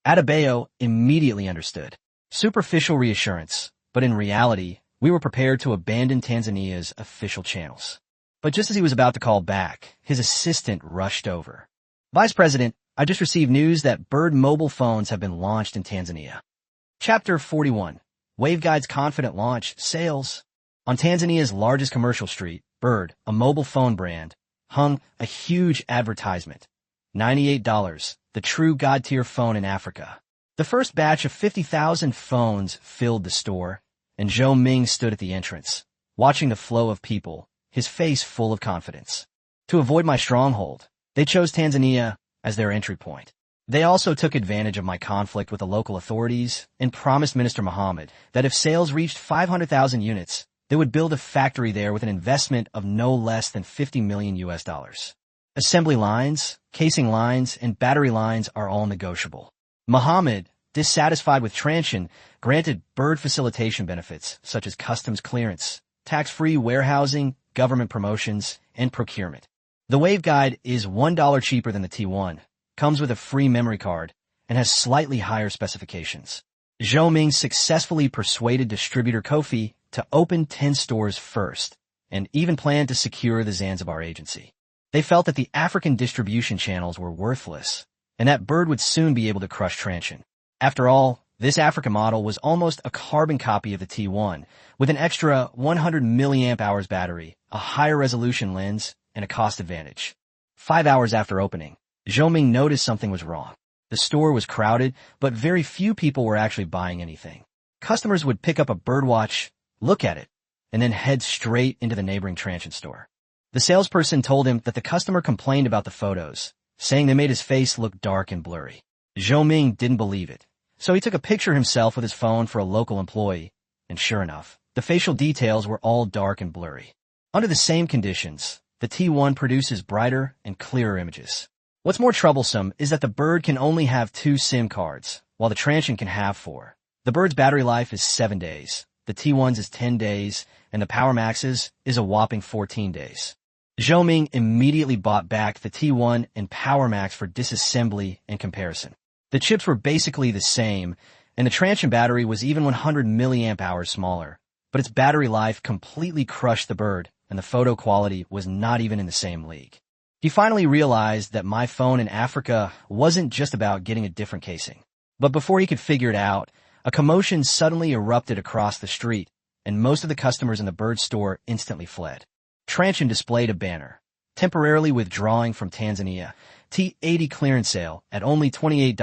Adebayo immediately understood. Superficial reassurance, but in reality, we were prepared to abandon Tanzania's official channels. But just as he was about to call back, his assistant rushed over. Vice President, I just received news that Bird mobile phones have been launched in Tanzania. Chapter 41. Waveguide's confident launch, sales. On Tanzania's largest commercial street, Bird, a mobile phone brand, hung a huge advertisement. $98, the true God-tier phone in Africa. The first batch of 50,000 phones filled the store, and Zhou Ming stood at the entrance, watching the flow of people, his face full of confidence. To avoid my stronghold, they chose Tanzania as their entry point. They also took advantage of my conflict with the local authorities and promised Minister Muhammad that if sales reached 500,000 units, they would build a factory there with an investment of no less than $50 million. Assembly lines, casing lines, and battery lines are all negotiable. Muhammad, dissatisfied with Transsion, granted Bird facilitation benefits such as customs clearance, tax-free warehousing, government promotions, and procurement. The waveguide is $1 cheaper than the T1, comes with a free memory card, and has slightly higher specifications. Zhou Ming successfully persuaded distributor Kofi to open 10 stores first, and even planned to secure the Zanzibar agency. They felt that the African distribution channels were worthless, and that Bird would soon be able to crush Transsion. After all, this Africa model was almost a carbon copy of the T1, with an extra 100 mAh battery, a higher resolution lens, and a cost advantage. 5 hours after opening, Zhou Ming noticed something was wrong. The store was crowded, but very few people were actually buying anything. Customers would pick up a Bird watch, look at it, and then head straight into the neighboring Transsion store. The salesperson told him that the customer complained about the photos, saying they made his face look dark and blurry. Zhou Ming didn't believe it, so he took a picture himself with his phone for a local employee, and sure enough, the facial details were all dark and blurry. Under the same conditions, the T1 produces brighter and clearer images. What's more troublesome is that the Bird can only have 2 SIM cards, while the Transsion can have 4. The Bird's battery life is 7 days, the T1's is 10 days, and the Power Max's is a whopping 14 days. Zhou Ming immediately bought back the T1 and Power Max for disassembly and comparison. The chips were basically the same, and the Transsion battery was even 100 mAh smaller, but its battery life completely crushed the Bird, and the photo quality was not even in the same league. He finally realized that my phone in Africa wasn't just about getting a different casing. But before he could figure it out, a commotion suddenly erupted across the street, and most of the customers in the Bird store instantly fled. Transsion displayed a banner, temporarily withdrawing from Tanzania, T80 clearance sale at only $28,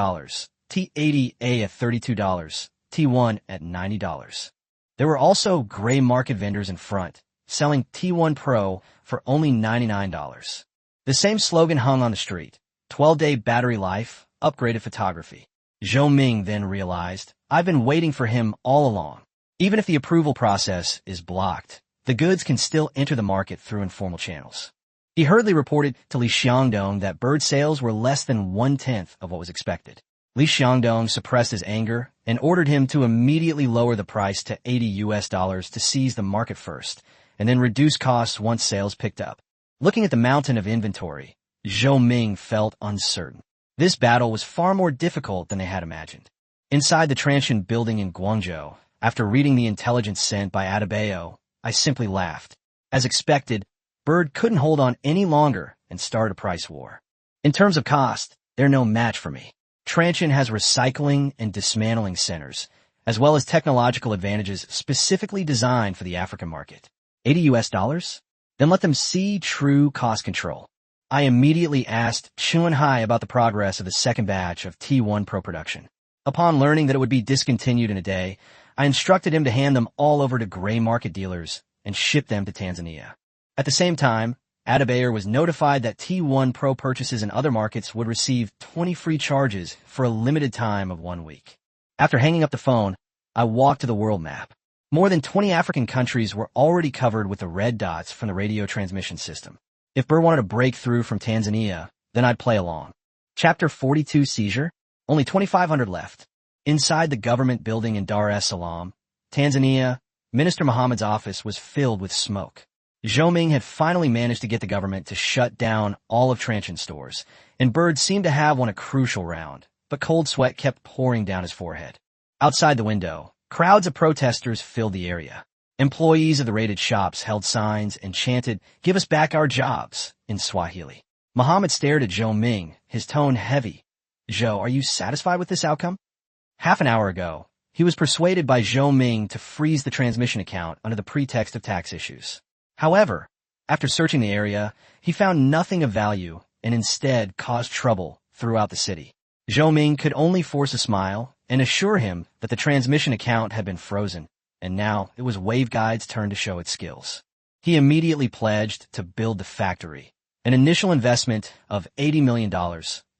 T80A at $32, T1 at $90. There were also gray market vendors in front, selling T1 Pro for only $99. The same slogan hung on the street: 12-day battery life, upgraded photography. Zhou Ming then realized, I've been waiting for him all along. Even if the approval process is blocked, the goods can still enter the market through informal channels. He hurriedly reported to Li Xiangdong that Bird sales were less than 1/10 of what was expected. Li Xiangdong suppressed his anger and ordered him to immediately lower the price to $80 to seize the market first, and then reduce costs once sales picked up. Looking at the mountain of inventory, Zhou Ming felt uncertain. This battle was far more difficult than they had imagined. Inside the Transsion building in Guangzhou, after reading the intelligence sent by Adebayo, I simply laughed. As expected, Bird couldn't hold on any longer and started a price war. In terms of cost, they're no match for me. Transsion has recycling and dismantling centers, as well as technological advantages specifically designed for the African market. $80? Then let them see true cost control. I immediately asked Chuanhai about the progress of the second batch of T1 Pro production. Upon learning that it would be discontinued in a day, I instructed him to hand them all over to gray market dealers and ship them to Tanzania. At the same time, Adebayor was notified that T1 Pro purchases in other markets would receive 20 free charges for a limited time of 1 week. After hanging up the phone, I walked to the world map. More than 20 African countries were already covered with the red dots from the radio transmission system. If Burr wanted to break through from Tanzania, then I'd play along. Chapter 42 Seizure? Only 2,500 left. Inside the government building in Dar es Salaam, Tanzania, Minister Mohammed's office was filled with smoke. Zhou Ming had finally managed to get the government to shut down all of Transsion's stores, and Bird seemed to have won a crucial round, but cold sweat kept pouring down his forehead. Outside the window, crowds of protesters filled the area. Employees of the raided shops held signs and chanted, "Give us back our jobs," in Swahili. Mohammed stared at Zhou Ming, his tone heavy. "Zhou, are you satisfied with this outcome?" Half an hour ago, he was persuaded by Zhou Ming to freeze the transmission account under the pretext of tax issues. However, after searching the area, he found nothing of value and instead caused trouble throughout the city. Zhou Ming could only force a smile and assure him that the transmission account had been frozen, and now it was Waveguide's turn to show its skills. He immediately pledged to build the factory, an initial investment of $80 million,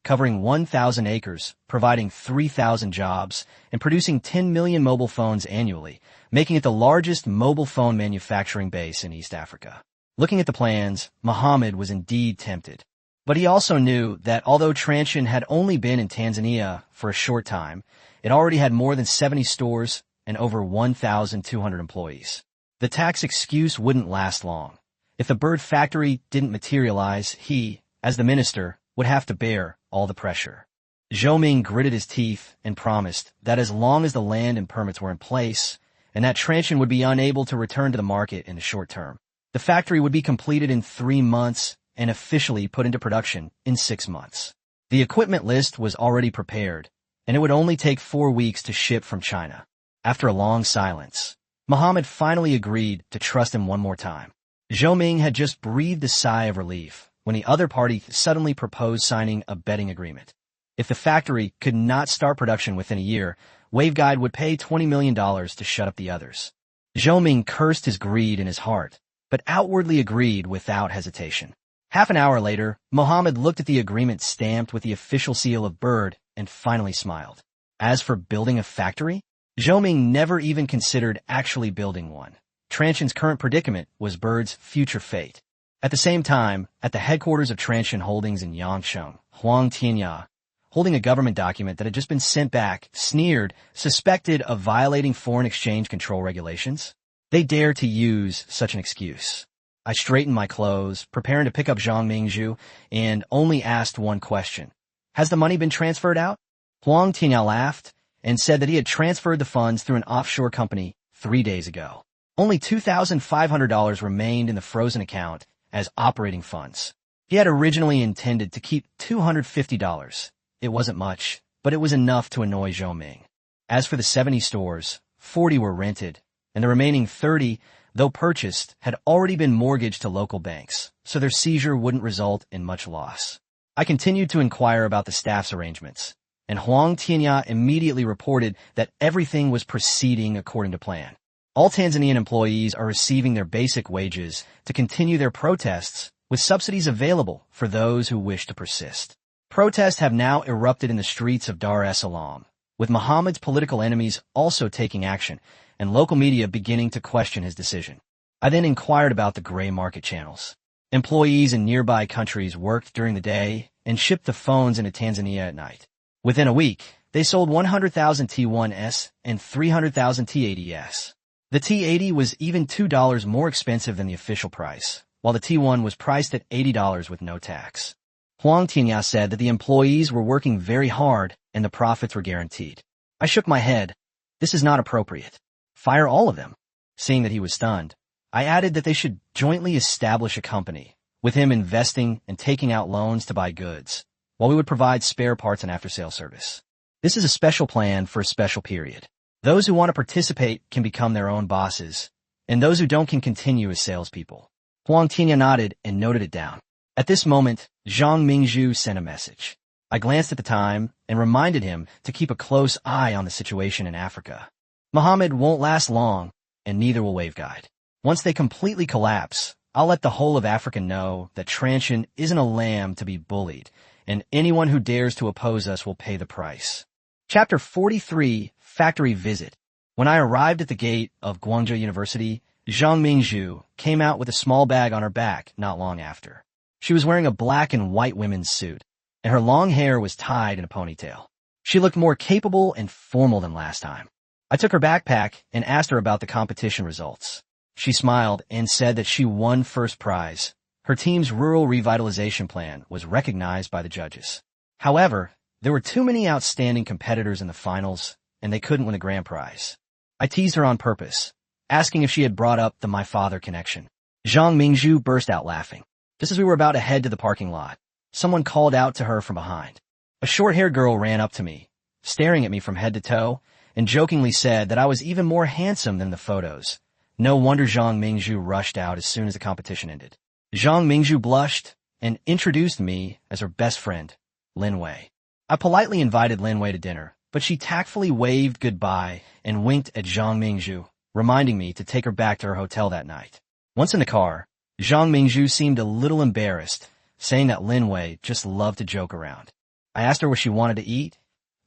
covering 1,000 acres, providing 3,000 jobs, and producing 10 million mobile phones annually, making it the largest mobile phone manufacturing base in East Africa. Looking at the plans, Mohammed was indeed tempted. But he also knew that although Transsion had only been in Tanzania for a short time, it already had more than 70 stores and over 1,200 employees. The tax excuse wouldn't last long. If the bird factory didn't materialize, he, as the minister, would have to bear all the pressure. Zhou Ming gritted his teeth and promised that as long as the land and permits were in place, and that Transsion would be unable to return to the market in the short term, the factory would be completed in 3 months and officially put into production in 6 months. The equipment list was already prepared, and it would only take 4 weeks to ship from China. After a long silence, Mohammed finally agreed to trust him one more time. Zhou Ming had just breathed a sigh of relief when the other party suddenly proposed signing a betting agreement. If the factory could not start production within a year, Waveguide would pay $20 million to shut up the others. Zhou Ming cursed his greed in his heart, but outwardly agreed without hesitation. Half an hour later, Mohammed looked at the agreement stamped with the official seal of Bird and finally smiled. As for building a factory, Zhou Ming never even considered actually building one. Transsion's current predicament was Bird's future fate. At the same time, at the headquarters of Transsion Holdings in Yangsheng, Huang Tianya, holding a government document that had just been sent back, sneered, suspected of violating foreign exchange control regulations. They dare to use such an excuse. I straightened my clothes, preparing to pick up Zhang Mingzhu, and only asked one question. Has the money been transferred out? Huang Tianya laughed and said that he had transferred the funds through an offshore company 3 days ago. Only $2,500 remained in the frozen account as operating funds. He had originally intended to keep $250. It wasn't much, but it was enough to annoy Zhou Ming. As for the 70 stores, 40 were rented, and the remaining 30, though purchased, had already been mortgaged to local banks, so their seizure wouldn't result in much loss. I continued to inquire about the staff's arrangements, and Huang Tianya immediately reported that everything was proceeding according to plan. All Tanzanian employees are receiving their basic wages to continue their protests, with subsidies available for those who wish to persist. Protests have now erupted in the streets of Dar es Salaam, with Mohammed's political enemies also taking action, and local media beginning to question his decision. I then inquired about the gray market channels. Employees in nearby countries worked during the day and shipped the phones into Tanzania at night. Within a week, they sold 100,000 T1s and 300,000 T80s. The T80 was even $2 more expensive than the official price, while the T1 was priced at $80 with no tax. Huang Tianya said that the employees were working very hard and the profits were guaranteed. I shook my head. This is not appropriate. Fire all of them. Seeing that he was stunned, I added that they should jointly establish a company, with him investing and taking out loans to buy goods, while we would provide spare parts and after-sale service. This is a special plan for a special period. Those who want to participate can become their own bosses, and those who don't can continue as salespeople. Huang Tianya nodded and noted it down. At this moment, Zhang Mingzhu sent a message. I glanced at the time and reminded him to keep a close eye on the situation in Africa. Mohammed won't last long, and neither will Waveguide. Once they completely collapse, I'll let the whole of Africa know that Transsion isn't a lamb to be bullied, and anyone who dares to oppose us will pay the price. Chapter 43, Factory Visit. When I arrived at the gate of Guangzhou University, Zhang Mingzhu came out with a small bag on her back not long after. She was wearing a black and white women's suit, and her long hair was tied in a ponytail. She looked more capable and formal than last time. I took her backpack and asked her about the competition results. She smiled and said that she won first prize. Her team's rural revitalization plan was recognized by the judges. However, there were too many outstanding competitors in the finals, and they couldn't win the grand prize. I teased her on purpose, asking if she had brought up the my father connection. Zhang Mingzhu burst out laughing. Just as we were about to head to the parking lot, someone called out to her from behind. A short-haired girl ran up to me, staring at me from head to toe, and jokingly said that I was even more handsome than the photos. No wonder Zhang Mingzhu rushed out as soon as the competition ended. Zhang Mingzhu blushed and introduced me as her best friend, Lin Wei. I politely invited Lin Wei to dinner, but she tactfully waved goodbye and winked at Zhang Mingzhu, reminding me to take her back to her hotel that night. Once in the car, Zhang Mingzhu seemed a little embarrassed, saying that Lin Wei just loved to joke around. I asked her what she wanted to eat,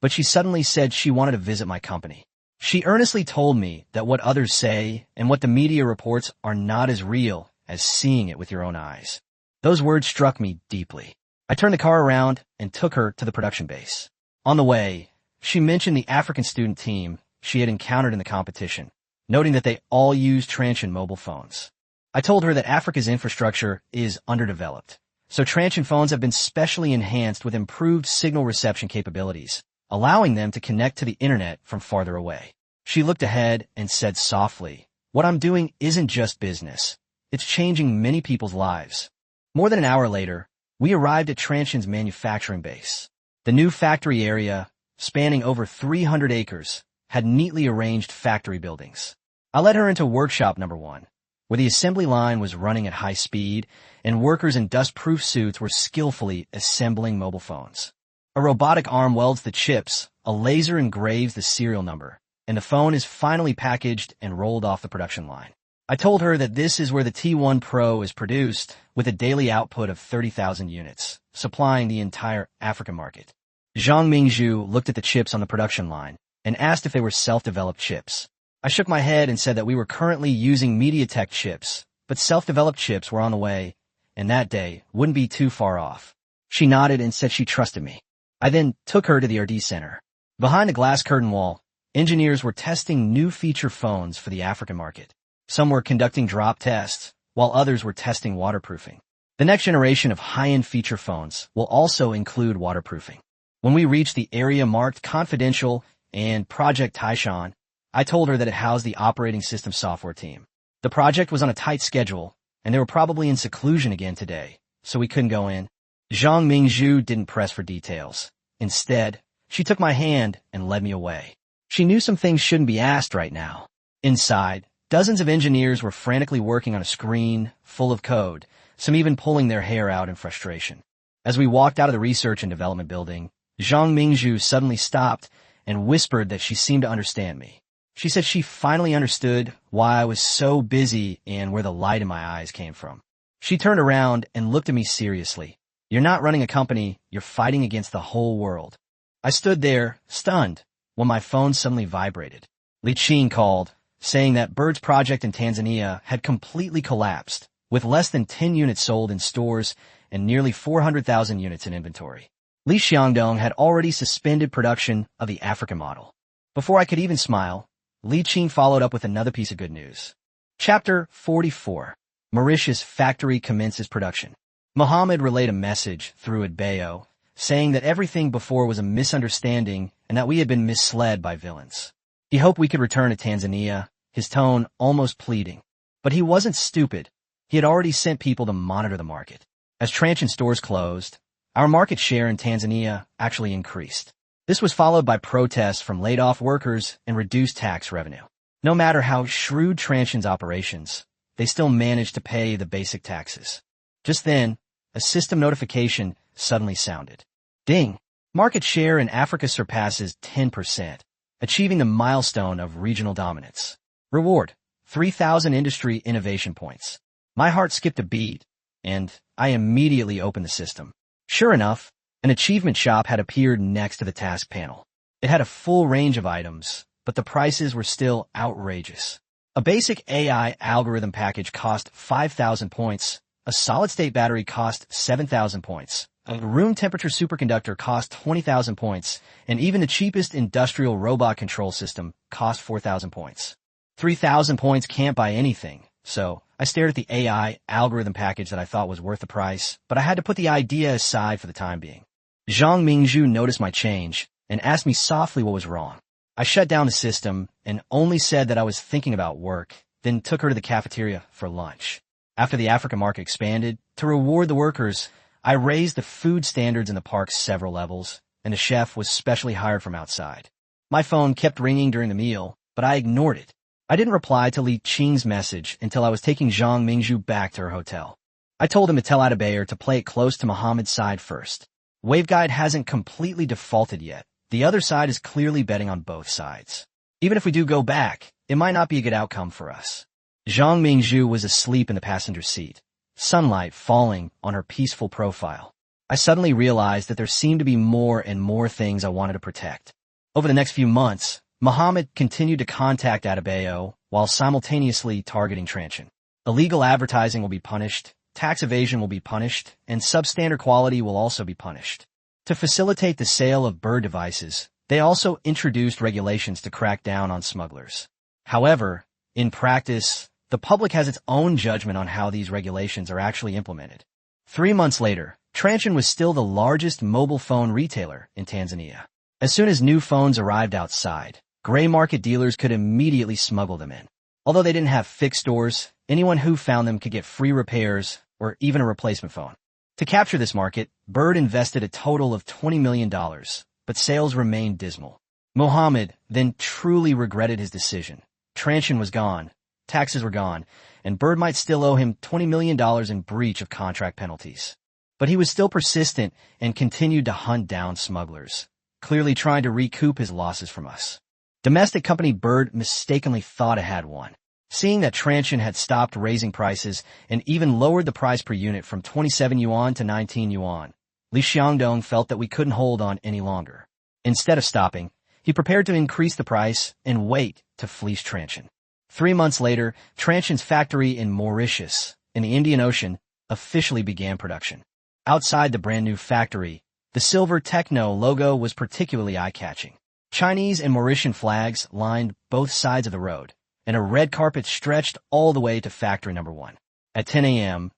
but she suddenly said she wanted to visit my company. She earnestly told me that what others say and what the media reports are not as real as seeing it with your own eyes. Those words struck me deeply. I turned the car around and took her to the production base. On the way, she mentioned the African student team she had encountered in the competition, noting that they all use Transsion mobile phones. I told her that Africa's infrastructure is underdeveloped, so Transsion phones have been specially enhanced with improved signal reception capabilities, allowing them to connect to the internet from farther away. She looked ahead and said softly, "What I'm doing isn't just business. It's changing many people's lives." More than an hour later, we arrived at Transsion's manufacturing base. The new factory area, spanning over 300 acres, had neatly arranged factory buildings. I led her into workshop number 1, where the assembly line was running at high speed and workers in dust-proof suits were skillfully assembling mobile phones. A robotic arm welds the chips, a laser engraves the serial number, and the phone is finally packaged and rolled off the production line. I told her that this is where the T1 Pro is produced, with a daily output of 30,000 units, supplying the entire African market. Zhang Mingzhu looked at the chips on the production line and asked if they were self-developed chips. I shook my head and said that we were currently using MediaTek chips, but self-developed chips were on the way, and that day wouldn't be too far off. She nodded and said she trusted me. I then took her to the R&D center. Behind a glass curtain wall, engineers were testing new feature phones for the African market. Some were conducting drop tests, while others were testing waterproofing. The next generation of high-end feature phones will also include waterproofing. When we reached the area marked Confidential and Project Taishan, I told her that it housed the operating system software team. The project was on a tight schedule, and they were probably in seclusion again today, so we couldn't go in. Zhang Mingzhu didn't press for details. Instead, she took my hand and led me away. She knew some things shouldn't be asked right now. Inside, dozens of engineers were frantically working on a screen full of code, some even pulling their hair out in frustration. As we walked out of the research and development building, Zhang Mingzhu suddenly stopped and whispered that she seemed to understand me. She said she finally understood why I was so busy and where the light in my eyes came from. She turned around and looked at me seriously. "You're not running a company, you're fighting against the whole world." I stood there, stunned, when my phone suddenly vibrated. Li Qing called, saying that Bird's project in Tanzania had completely collapsed, with less than 10 units sold in stores and nearly 400,000 units in inventory. Li Xiangdong had already suspended production of the African model. Before I could even smile, Li Qing followed up with another piece of good news. Chapter 44. Mauritius factory commences production. Mohammed relayed a message through Adbayo, saying that everything before was a misunderstanding and that we had been misled by villains. He hoped we could return to Tanzania, his tone almost pleading. But he wasn't stupid. He had already sent people to monitor the market. As Transsion stores closed, our market share in Tanzania actually increased. This was followed by protests from laid-off workers and reduced tax revenue. No matter how shrewd Transsion's operations, they still managed to pay the basic taxes. Just then, a system notification suddenly sounded. Ding! Market share in Africa surpasses 10%, achieving the milestone of regional dominance. Reward: 3,000 industry innovation points. My heart skipped a beat, and I immediately opened the system. Sure enough, an achievement shop had appeared next to the task panel. It had a full range of items, but the prices were still outrageous. A basic AI algorithm package cost 5,000 points, a solid-state battery cost 7,000 points, a room temperature superconductor cost 20,000 points, and even the cheapest industrial robot control system cost 4,000 points. 3,000 points can't buy anything, so I stared at the AI algorithm package that I thought was worth the price, but I had to put the idea aside for the time being. Zhang Mingzhu noticed my change and asked me softly what was wrong. I shut down the system and only said that I was thinking about work, then took her to the cafeteria for lunch. After the African market expanded, to reward the workers, I raised the food standards in the park several levels, and a chef was specially hired from outside. My phone kept ringing during the meal, but I ignored it. I didn't reply to Li Qing's message until I was taking Zhang Mingzhu back to her hotel. I told him to tell Adebayor to play it close to Muhammad's side first. Waveguide hasn't completely defaulted yet. The other side is clearly betting on both sides. Even if we do go back, it might not be a good outcome for us. Zhang Mingzhu was asleep in the passenger seat, sunlight falling on her peaceful profile. I suddenly realized that there seemed to be more and more things I wanted to protect. Over the next few months, Muhammad continued to contact Adebayor while simultaneously targeting Transsion. Illegal advertising will be punished, tax evasion will be punished, and substandard quality will also be punished. To facilitate the sale of bird devices, they also introduced regulations to crack down on smugglers. However, in practice, the public has its own judgment on how these regulations are actually implemented. 3 months later, Transsion was still the largest mobile phone retailer in Tanzania. As soon as new phones arrived outside, gray market dealers could immediately smuggle them in. Although they didn't have fixed stores, anyone who found them could get free repairs or even a replacement phone. To capture this market, Bird invested a total of $20 million, but sales remained dismal. Mohammed then truly regretted his decision. Transsion was gone, taxes were gone, and Bird might still owe him $20 million in breach of contract penalties. But he was still persistent and continued to hunt down smugglers, clearly trying to recoup his losses from us. Domestic company Bird mistakenly thought it had won. Seeing that Transsion had stopped raising prices and even lowered the price per unit from 27 yuan to 19 yuan, Li Xiangdong felt that we couldn't hold on any longer. Instead of stopping, he prepared to increase the price and wait to fleece Transsion. 3 months later, Transsion's factory in Mauritius, in the Indian Ocean, officially began production. Outside the brand new factory, the silver Techno logo was particularly eye-catching. Chinese and Mauritian flags lined both sides of the road, and a red carpet stretched all the way to factory number 1. At 10 a.m.,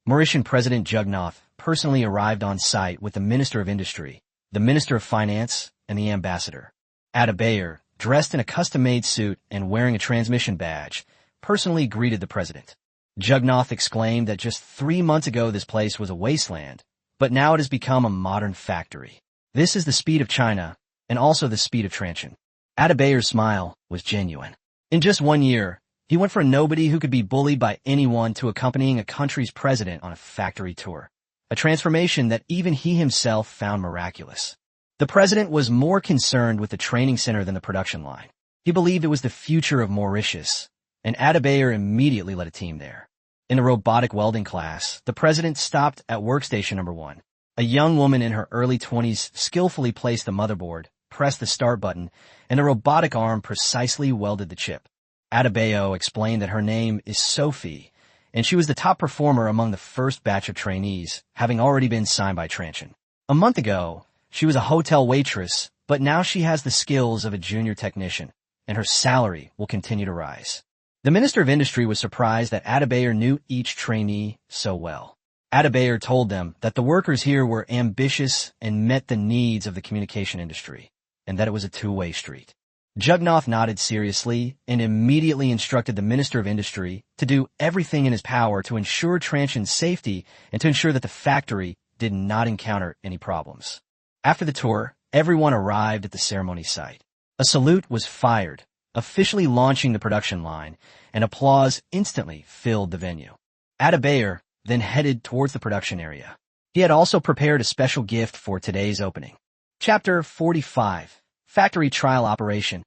Mauritian President Jugnauth personally arrived on site with the Minister of Industry, the Minister of Finance, and the Ambassador. Adebayor, dressed in a custom-made suit and wearing a transmission badge, personally greeted the president. Jugnauth exclaimed that just 3 months ago this place was a wasteland, but now it has become a modern factory. This is the speed of China, and also the speed of Transsion. Adebayor's smile was genuine. In just 1 year, he went from nobody who could be bullied by anyone to accompanying a country's president on a factory tour, a transformation that even he himself found miraculous. The president was more concerned with the training center than the production line. He believed it was the future of Mauritius, and Adebayor immediately led a team there. In the robotic welding class, the president stopped at workstation number 1. A young woman in her early 20s skillfully placed the motherboard, pressed the start button, and the robotic arm precisely welded the chip. Adebayor explained that her name is Sophie, and she was the top performer among the first batch of trainees, having already been signed by Transsion. A month ago, she was a hotel waitress, but now she has the skills of a junior technician, and her salary will continue to rise. The Minister of Industry was surprised that Adebayor knew each trainee so well. Adebayor told them that the workers here were ambitious and met the needs of the communication industry, and that it was a two-way street. Jugnauth nodded seriously and immediately instructed the Minister of Industry to do everything in his power to ensure Transsion's safety and to ensure that the factory did not encounter any problems. After the tour, everyone arrived at the ceremony site. A salute was fired, officially launching the production line, and applause instantly filled the venue. Adebayor then headed towards the production area. He had also prepared a special gift for today's opening. Chapter 45, Factory Trial Operation.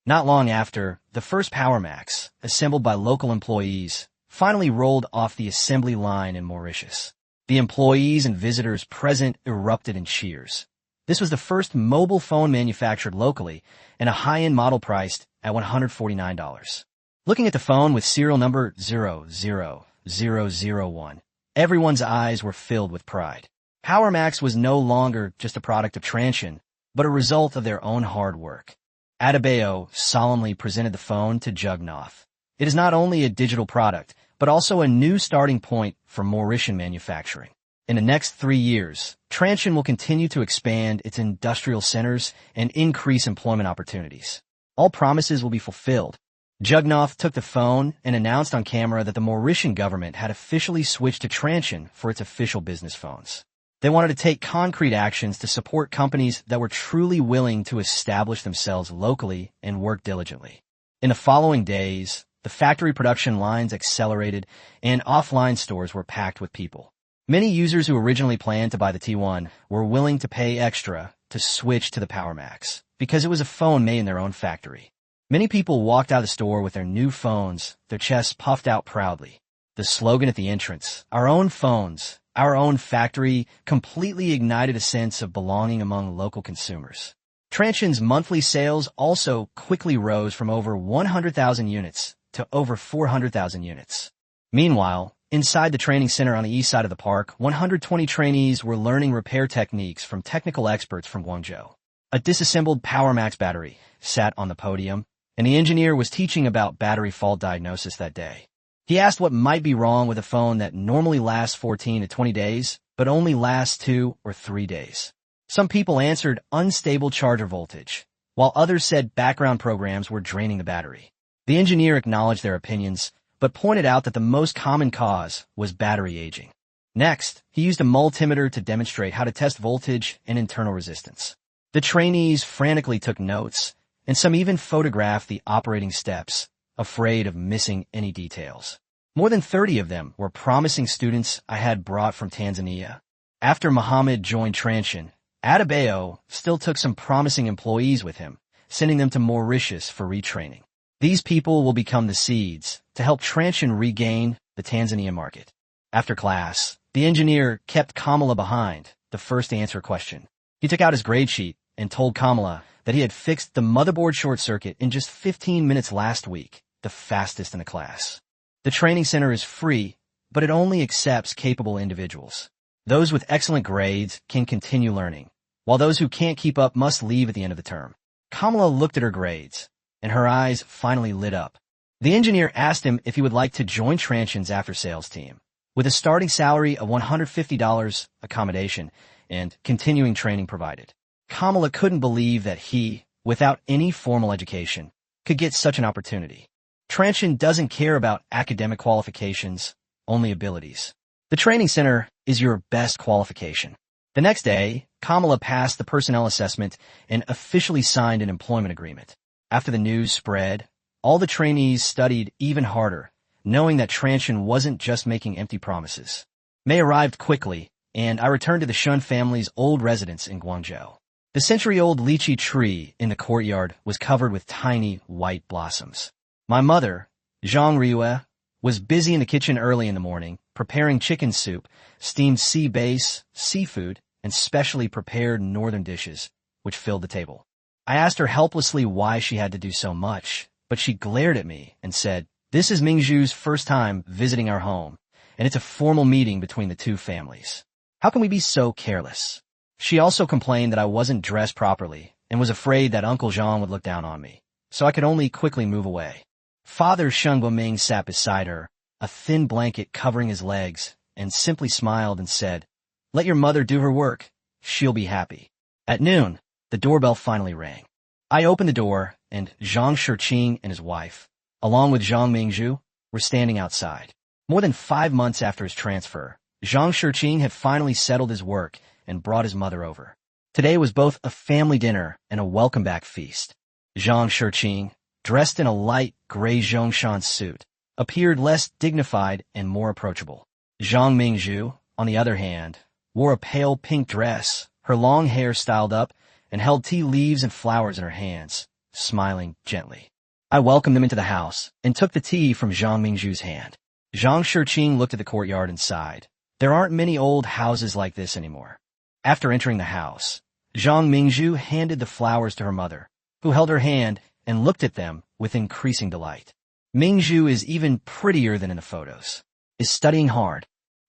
Not long after, the first Power Macs, assembled by local employees, finally rolled off the assembly line in Mauritius. The employees and visitors present erupted in cheers. This was the first mobile phone manufactured locally and a high-end model priced at $149. Looking at the phone with serial number 00001, everyone's eyes were filled with pride. PowerMax was no longer just a product of Transsion, but a result of their own hard work. Adebayo solemnly presented the phone to Jugnauth. It is not only a digital product, but also a new starting point for Mauritian manufacturing. In the next 3 years, Transsion will continue to expand its industrial centers and increase employment opportunities. All promises will be fulfilled. Jugnauth took the phone and announced on camera that the Mauritian government had officially switched to Transsion for its official business phones. They wanted to take concrete actions to support companies that were truly willing to establish themselves locally and work diligently. In the following days, the factory production lines accelerated and offline stores were packed with people. Many users who originally planned to buy the T1 were willing to pay extra to switch to the PowerMax because it was a phone made in their own factory. Many people walked out of the store with their new phones, their chests puffed out proudly. The slogan at the entrance, "Our own phones, our own factory," completely ignited a sense of belonging among local consumers. Transsion's monthly sales also quickly rose from over 100,000 units to over 400,000 units. Meanwhile, inside the training center on the east side of the park, 120 trainees were learning repair techniques from technical experts from Guangzhou. A disassembled PowerMax battery sat on the podium, and the engineer was teaching about battery fault diagnosis that day. He asked what might be wrong with a phone that normally lasts 14 to 20 days, but only lasts 2 or 3 days. Some people answered unstable charger voltage, while others said background programs were draining the battery. The engineer acknowledged their opinions, but pointed out that the most common cause was battery aging. Next, he used a multimeter to demonstrate how to test voltage and internal resistance. The trainees frantically took notes, and some even photographed the operating steps, afraid of missing any details. More than 30 of them were promising students I had brought from Tanzania. After Muhammad joined Transsion, Adebayo still took some promising employees with him, sending them to Mauritius for retraining. These people will become the seeds to help Transsion regain the Tanzania market. After class, the engineer kept Kamala behind, the first to answer a question. He took out his grade sheet and told Kamala that he had fixed the motherboard short circuit in just 15 minutes last week, the fastest in the class. The training center is free, but it only accepts capable individuals. Those with excellent grades can continue learning, while those who can't keep up must leave at the end of the term. Kamala looked at her grades, and her eyes finally lit up. The engineer asked him if he would like to join Transsion's after-sales team. With a starting salary of $150, accommodation, and continuing training provided, Kamala couldn't believe that he, without any formal education, could get such an opportunity. Transsion doesn't care about academic qualifications, only abilities. The training center is your best qualification. The next day, Kamala passed the personnel assessment and officially signed an employment agreement. After the news spread, all the trainees studied even harder, knowing that Transsion wasn't just making empty promises. May arrived quickly, and I returned to the Shun family's old residence in Guangzhou. The century-old lychee tree in the courtyard was covered with tiny white blossoms. My mother, Zhang Riue, was busy in the kitchen early in the morning, preparing chicken soup, steamed sea bass, seafood, and specially prepared northern dishes, which filled the table. I asked her helplessly why she had to do so much, but she glared at me and said, "This is Mingzhu's first time visiting our home, and it's a formal meeting between the two families. How can we be so careless?" She also complained that I wasn't dressed properly and was afraid that Uncle Zhang would look down on me, so I could only quickly move away. Father Sheng Guoming sat beside her, a thin blanket covering his legs, and simply smiled and said, "Let your mother do her work. She'll be happy." At noon, the doorbell finally rang. I opened the door, and Zhang Shiqing and his wife, along with Zhang Mingzhu, were standing outside. More than 5 months after his transfer, Zhang Shiqing had finally settled his work and brought his mother over. Today was both a family dinner and a welcome-back feast. Zhang Shiqing, dressed in a light gray Zhongshan suit, appeared less dignified and more approachable. Zhang Mingzhu, on the other hand, wore a pale pink dress, her long hair styled up, and held tea leaves and flowers in her hands, smiling gently. I welcomed them into the house and took the tea from Zhang Mingzhu's hand. Zhang Shiqing looked at the courtyard and sighed. There aren't many old houses like this anymore. After entering the house, Zhang Mingzhu handed the flowers to her mother, who held her hand and looked at them with increasing delight. Mingzhu is even prettier than in the photos. Is studying hard?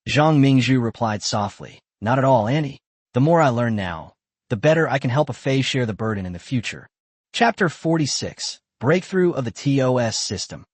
Zhang Mingzhu replied softly. Not at all, Annie. The more I learn now, the better I can help a Fei share the burden in the future. Chapter 46. Breakthrough of the TOS System.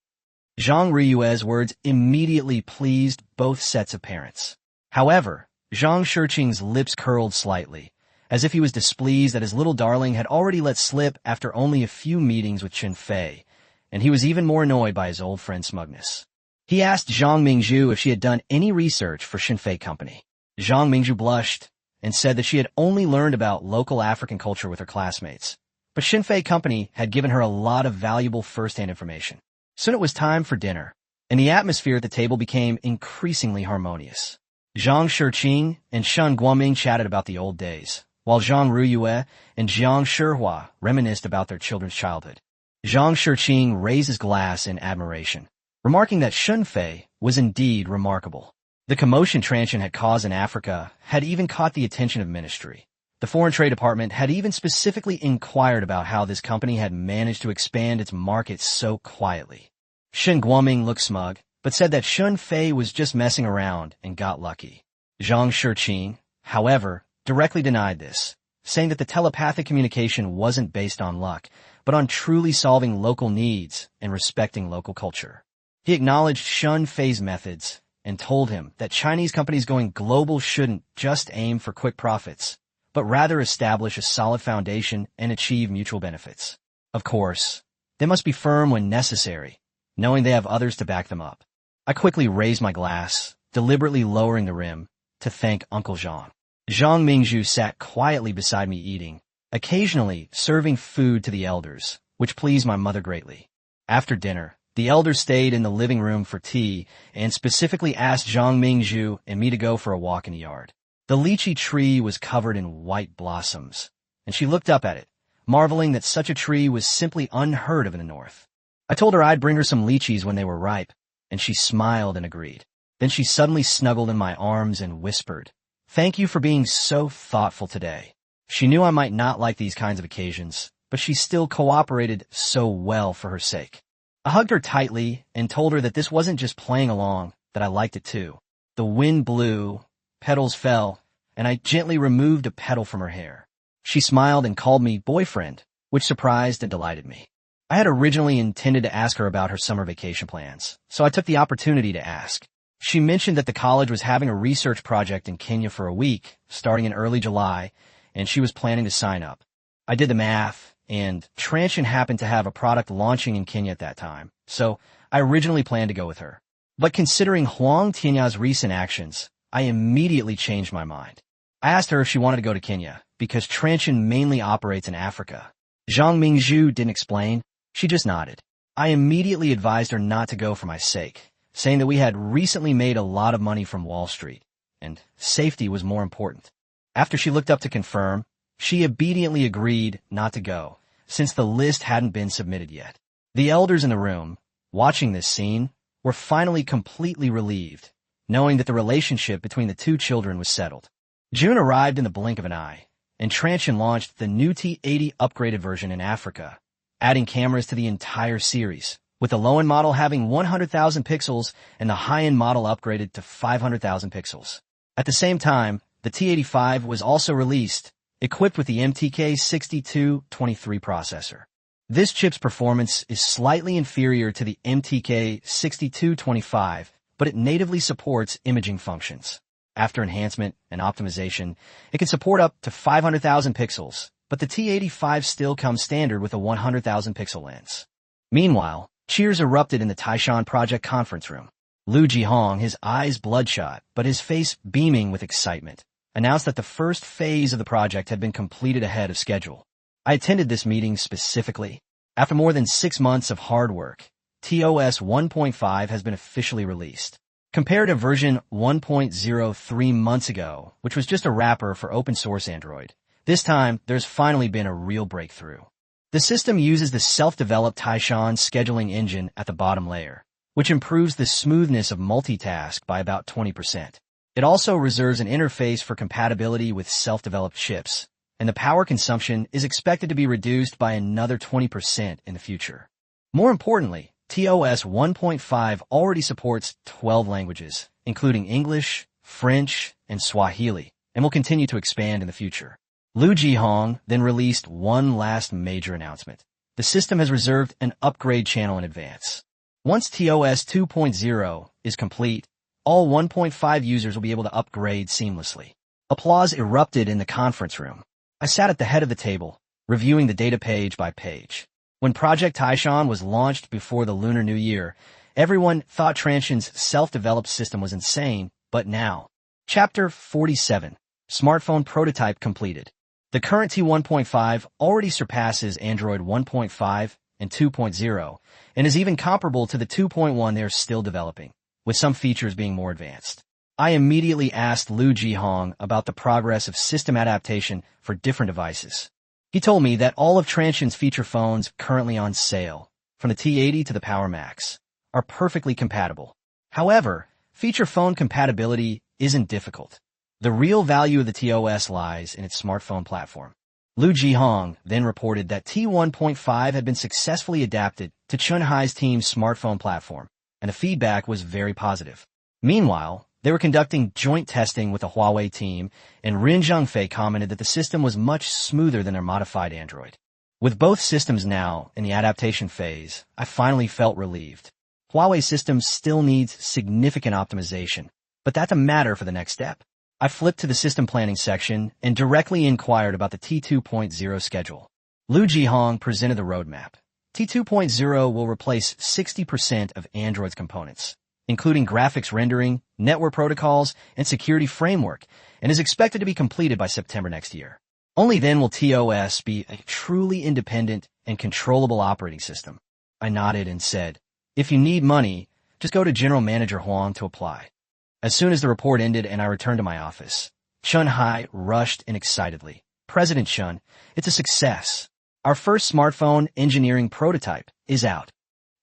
Zhang Riyue's words immediately pleased both sets of parents. However, Zhang Shiqing's lips curled slightly, as if he was displeased that his little darling had already let slip after only a few meetings with Chen Fei, and he was even more annoyed by his old friend's smugness. He asked Zhang Mingzhu if she had done any research for Chen Fei Company. Zhang Mingzhu blushed and said that she had only learned about local African culture with her classmates, but Chen Fei Company had given her a lot of valuable first-hand information. Soon it was time for dinner, and the atmosphere at the table became increasingly harmonious. Zhang Shiqing and Shen Guoming chatted about the old days, while Zhang Riyue and Jiang Shihua reminisced about their children's childhood. Zhang Shiqing raised his glass in admiration, remarking that Chen Fei was indeed remarkable. The commotion Transsion had caused in Africa had even caught the attention of ministry. The Foreign Trade Department had even specifically inquired about how this company had managed to expand its market so quietly. Shen Guoming looked smug, but said that Chen Fei was just messing around and got lucky. Zhang Shiqing, however, directly denied this, saying that the telepathic communication wasn't based on luck, but on truly solving local needs and respecting local culture. He acknowledged Chen Fei's methods and told him that Chinese companies going global shouldn't just aim for quick profits, but rather establish a solid foundation and achieve mutual benefits. Of course, they must be firm when necessary, knowing they have others to back them up. I quickly raised my glass, deliberately lowering the rim, to thank Uncle Zhang. Zhang Mingzhu sat quietly beside me eating, occasionally serving food to the elders, which pleased my mother greatly. After dinner, the elders stayed in the living room for tea and specifically asked Zhang Mingzhu and me to go for a walk in the yard. The lychee tree was covered in white blossoms, and she looked up at it, marveling that such a tree was simply unheard of in the north. I told her I'd bring her some lychees when they were ripe, and she smiled and agreed. Then she suddenly snuggled in my arms and whispered, "Thank you for being so thoughtful today." She knew I might not like these kinds of occasions, but she still cooperated so well for her sake. I hugged her tightly and told her that this wasn't just playing along, that I liked it too. The wind blew, petals fell, and I gently removed a petal from her hair. She smiled and called me boyfriend, which surprised and delighted me. I had originally intended to ask her about her summer vacation plans, so I took the opportunity to ask. She mentioned that the college was having a research project in Kenya for a week, starting in early July, and she was planning to sign up. I did the math, and Transsion happened to have a product launching in Kenya at that time, so I originally planned to go with her. But considering Huang Tianya's recent actions, I immediately changed my mind. I asked her if she wanted to go to Kenya, because Transsion mainly operates in Africa. Zhang Mingzhu didn't explain, she just nodded. I immediately advised her not to go for my sake, saying that we had recently made a lot of money from Wall Street, and safety was more important. After she looked up to confirm, she obediently agreed not to go, since the list hadn't been submitted yet. The elders in the room, watching this scene, were finally completely relieved, knowing that the relationship between the two children was settled. June arrived in the blink of an eye, and Transsion launched the new T80 upgraded version in Africa, adding cameras to the entire series, with the low-end model having 100,000 pixels and the high-end model upgraded to 500,000 pixels. At the same time, the T85 was also released, equipped with the MTK6223 processor. This chip's performance is slightly inferior to the MTK6225, but it natively supports imaging functions. After enhancement and optimization, it can support up to 500,000 pixels, but the T85 still comes standard with a 100,000 pixel lens. Meanwhile, cheers erupted in the Taishan Project conference room. Lu Jihong, his eyes bloodshot, but his face beaming with excitement, announced that the first phase of the project had been completed ahead of schedule. I attended this meeting specifically. After more than 6 months of hard work, TOS 1.5 has been officially released. Compared to version 1.03 months ago, which was just a wrapper for open-source Android, this time there's finally been a real breakthrough. The system uses the self-developed Taishan scheduling engine at the bottom layer, which improves the smoothness of multitask by about 20%. It also reserves an interface for compatibility with self-developed chips, and the power consumption is expected to be reduced by another 20% in the future. More importantly, TOS 1.5 already supports 12 languages, including English, French, and Swahili, and will continue to expand in the future. Lu Jihong then released one last major announcement. The system has reserved an upgrade channel in advance. Once TOS 2.0 is complete, all 1.5 users will be able to upgrade seamlessly. Applause erupted in the conference room. I sat at the head of the table, reviewing the data page by page. When Project Taishan was launched before the Lunar New Year, everyone thought Transsion's self-developed system was insane, but now. Chapter 47. Smartphone Prototype Completed. The current T1.5 already surpasses Android 1.5 and 2.0, and is even comparable to the 2.1 they are still developing, with some features being more advanced. I immediately asked Lu Jihong about the progress of system adaptation for different devices. He told me that all of Transsion's feature phones currently on sale, from the T80 to the Power Max, are perfectly compatible. However, feature phone compatibility isn't difficult. The real value of the TOS lies in its smartphone platform. Lu Jihong then reported that T1.5 had been successfully adapted to Chunhai's team's smartphone platform, and the feedback was very positive. Meanwhile, they were conducting joint testing with the Huawei team, and Rin Zhengfei commented that the system was much smoother than their modified Android. With both systems now in the adaptation phase, I finally felt relieved. Huawei's system still needs significant optimization, but that's a matter for the next step. I flipped to the system planning section and directly inquired about the T2.0 schedule. Lu Jihong presented the roadmap. T2.0 will replace 60% of Android's components, including graphics rendering, network protocols, and security framework, and is expected to be completed by September next year. Only then will TOS be a truly independent and controllable operating system. I nodded and said, "If you need money, just go to General Manager Huang to apply." As soon as the report ended and I returned to my office, Chun Hai rushed in excitedly. "President Chun, it's a success. Our first smartphone engineering prototype is out.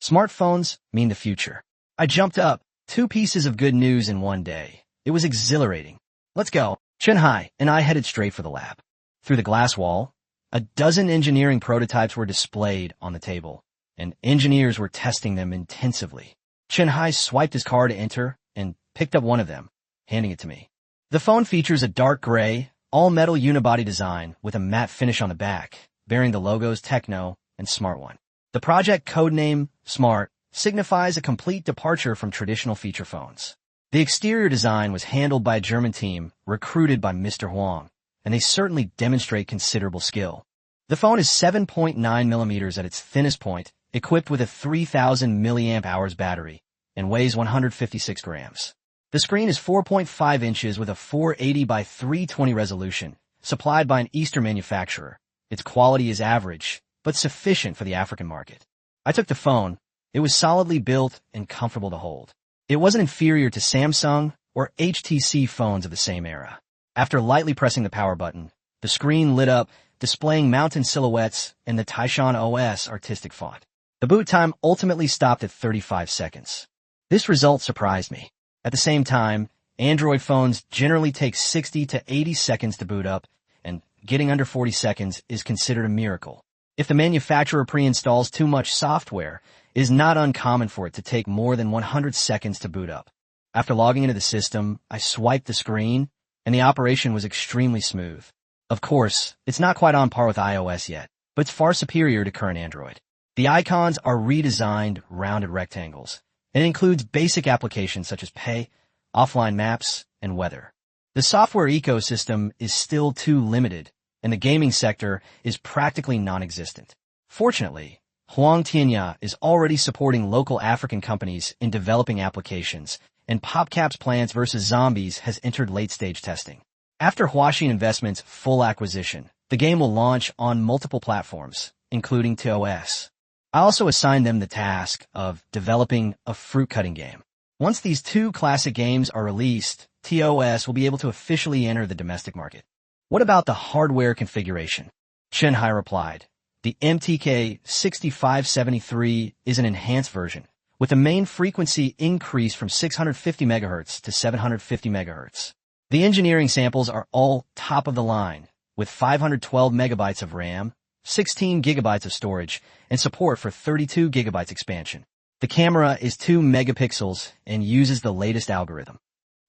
Smartphones mean the future." I jumped up, 2 pieces of good news in one day. It was exhilarating. "Let's go." Chun Hai and I headed straight for the lab. Through the glass wall, a dozen engineering prototypes were displayed on the table, and engineers were testing them intensively. Chun Hai swiped his card to enter and picked up one of them, handing it to me. The phone features a dark gray, all-metal unibody design with a matte finish on the back, bearing the logos Techno and Smart One. The project codename Smart signifies a complete departure from traditional feature phones. The exterior design was handled by a German team recruited by Mr. Huang, and they certainly demonstrate considerable skill. The phone is 7.9 millimeters at its thinnest point, equipped with a 3000 milliamp hours battery, and weighs 156 grams. The screen is 4.5 inches with a 480 by 320 resolution, supplied by an Eastern manufacturer. Its quality is average, but sufficient for the African market. I took the phone. It was solidly built and comfortable to hold. It wasn't inferior to Samsung or HTC phones of the same era. After lightly pressing the power button, the screen lit up, displaying mountain silhouettes and the Taishan OS artistic font. The boot time ultimately stopped at 35 seconds. This result surprised me. At the same time, Android phones generally take 60 to 80 seconds to boot up, and getting under 40 seconds is considered a miracle. If the manufacturer pre-installs too much software, it is not uncommon for it to take more than 100 seconds to boot up. After logging into the system, I swiped the screen, and the operation was extremely smooth. Of course, it's not quite on par with iOS yet, but it's far superior to current Android. The icons are redesigned rounded rectangles, and it includes basic applications such as pay, offline maps, and weather. The software ecosystem is still too limited, and the gaming sector is practically non-existent. Fortunately, Huang Tianya is already supporting local African companies in developing applications, and PopCap's Plants vs. Zombies has entered late-stage testing. After Huaxin Investments' full acquisition, the game will launch on multiple platforms, including TOS. I also assigned them the task of developing a fruit-cutting game. Once these 2 classic games are released, TOS will be able to officially enter the domestic market. What about the hardware configuration? Chun Hai replied, "The MTK 6573 is an enhanced version, with the main frequency increased from 650 MHz to 750 MHz. The engineering samples are all top of the line, with 512 megabytes of RAM, 16 gigabytes of storage, and support for 32 gigabytes expansion. The camera is 2 megapixels and uses the latest algorithm.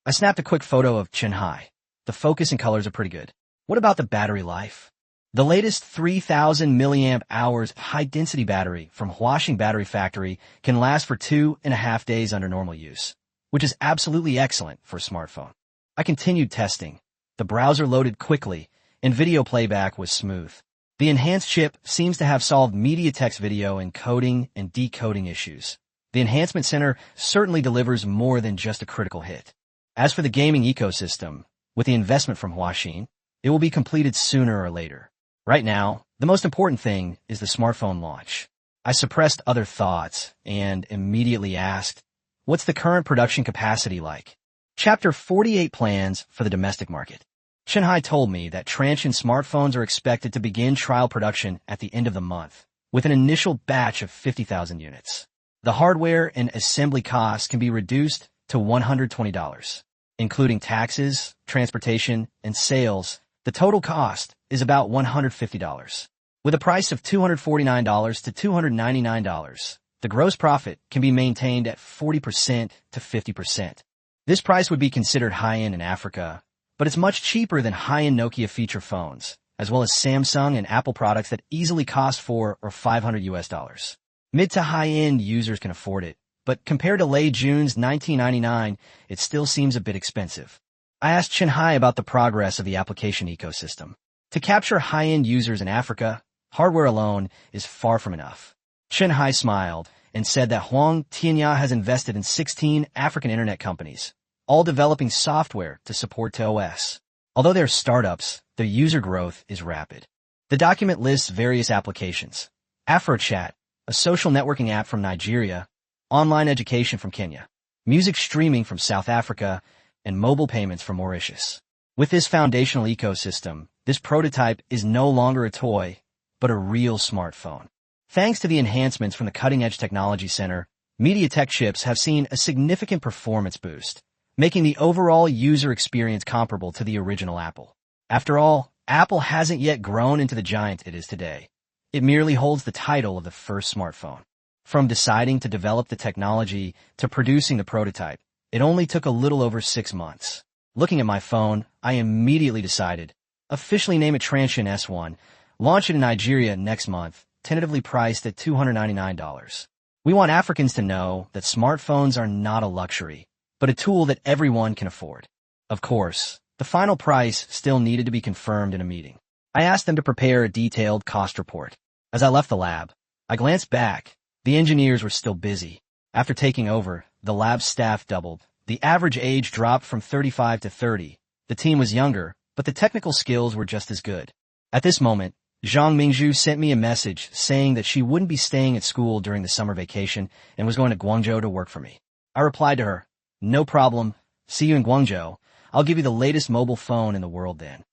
I snapped a quick photo of Shanghai. The focus and colors are pretty good. What about the battery life? The latest 3000 milliamp hours high-density battery from Huaxing Battery Factory can last for 2.5 days under normal use, which is absolutely excellent for a smartphone. I continued testing. The browser loaded quickly, and video playback was smooth. The enhanced chip seems to have solved MediaTek's video encoding and decoding issues. The Enhancement Center certainly delivers more than just a critical hit. As for the gaming ecosystem, with the investment from Huaxing, it will be completed sooner or later. Right now, the most important thing is the smartphone launch. I suppressed other thoughts and immediately asked, what's the current production capacity like? Chapter 48 plans for the domestic market. Shanghai told me that Transsion smartphones are expected to begin trial production at the end of the month, with an initial batch of 50,000 units. The hardware and assembly costs can be reduced to $120. Including taxes, transportation, and sales, the total cost is about $150. With a price of $249 to $299, the gross profit can be maintained at 40% to 50%. This price would be considered high-end in Africa, but it's much cheaper than high-end Nokia feature phones, as well as Samsung and Apple products that easily cost $400 or $500. Mid to high-end users can afford it, but compared to late June's $1999, it still seems a bit expensive. I asked Shanghai about the progress of the application ecosystem. To capture high-end users in Africa, hardware alone is far from enough. Shanghai smiled and said that Huang Tianya has invested in 16 African internet companies, all developing software to support TOS. Although they're startups, their user growth is rapid. The document lists various applications: AfroChat, a social networking app from Nigeria, online education from Kenya, music streaming from South Africa, and mobile payments from Mauritius. With this foundational ecosystem, this prototype is no longer a toy, but a real smartphone. Thanks to the enhancements from the Cutting Edge Technology Center, MediaTek chips have seen a significant performance boost, making the overall user experience comparable to the original Apple. After all, Apple hasn't yet grown into the giant it is today. It merely holds the title of the first smartphone. From deciding to develop the technology to producing the prototype, it only took a little over 6 months. Looking at my phone, I immediately decided, officially name it Transsion S1, launch it in Nigeria next month, tentatively priced at $299. We want Africans to know that smartphones are not a luxury, but a tool that everyone can afford. Of course, the final price still needed to be confirmed in a meeting. I asked them to prepare a detailed cost report. As I left the lab, I glanced back. The engineers were still busy. After taking over, the lab staff doubled. The average age dropped from 35 to 30. The team was younger, but the technical skills were just as good. At this moment, Zhang Mingzhu sent me a message saying that she wouldn't be staying at school during the summer vacation and was going to Guangzhou to work for me. I replied to her, "No problem. See you in Guangzhou. I'll give you the latest mobile phone in the world then."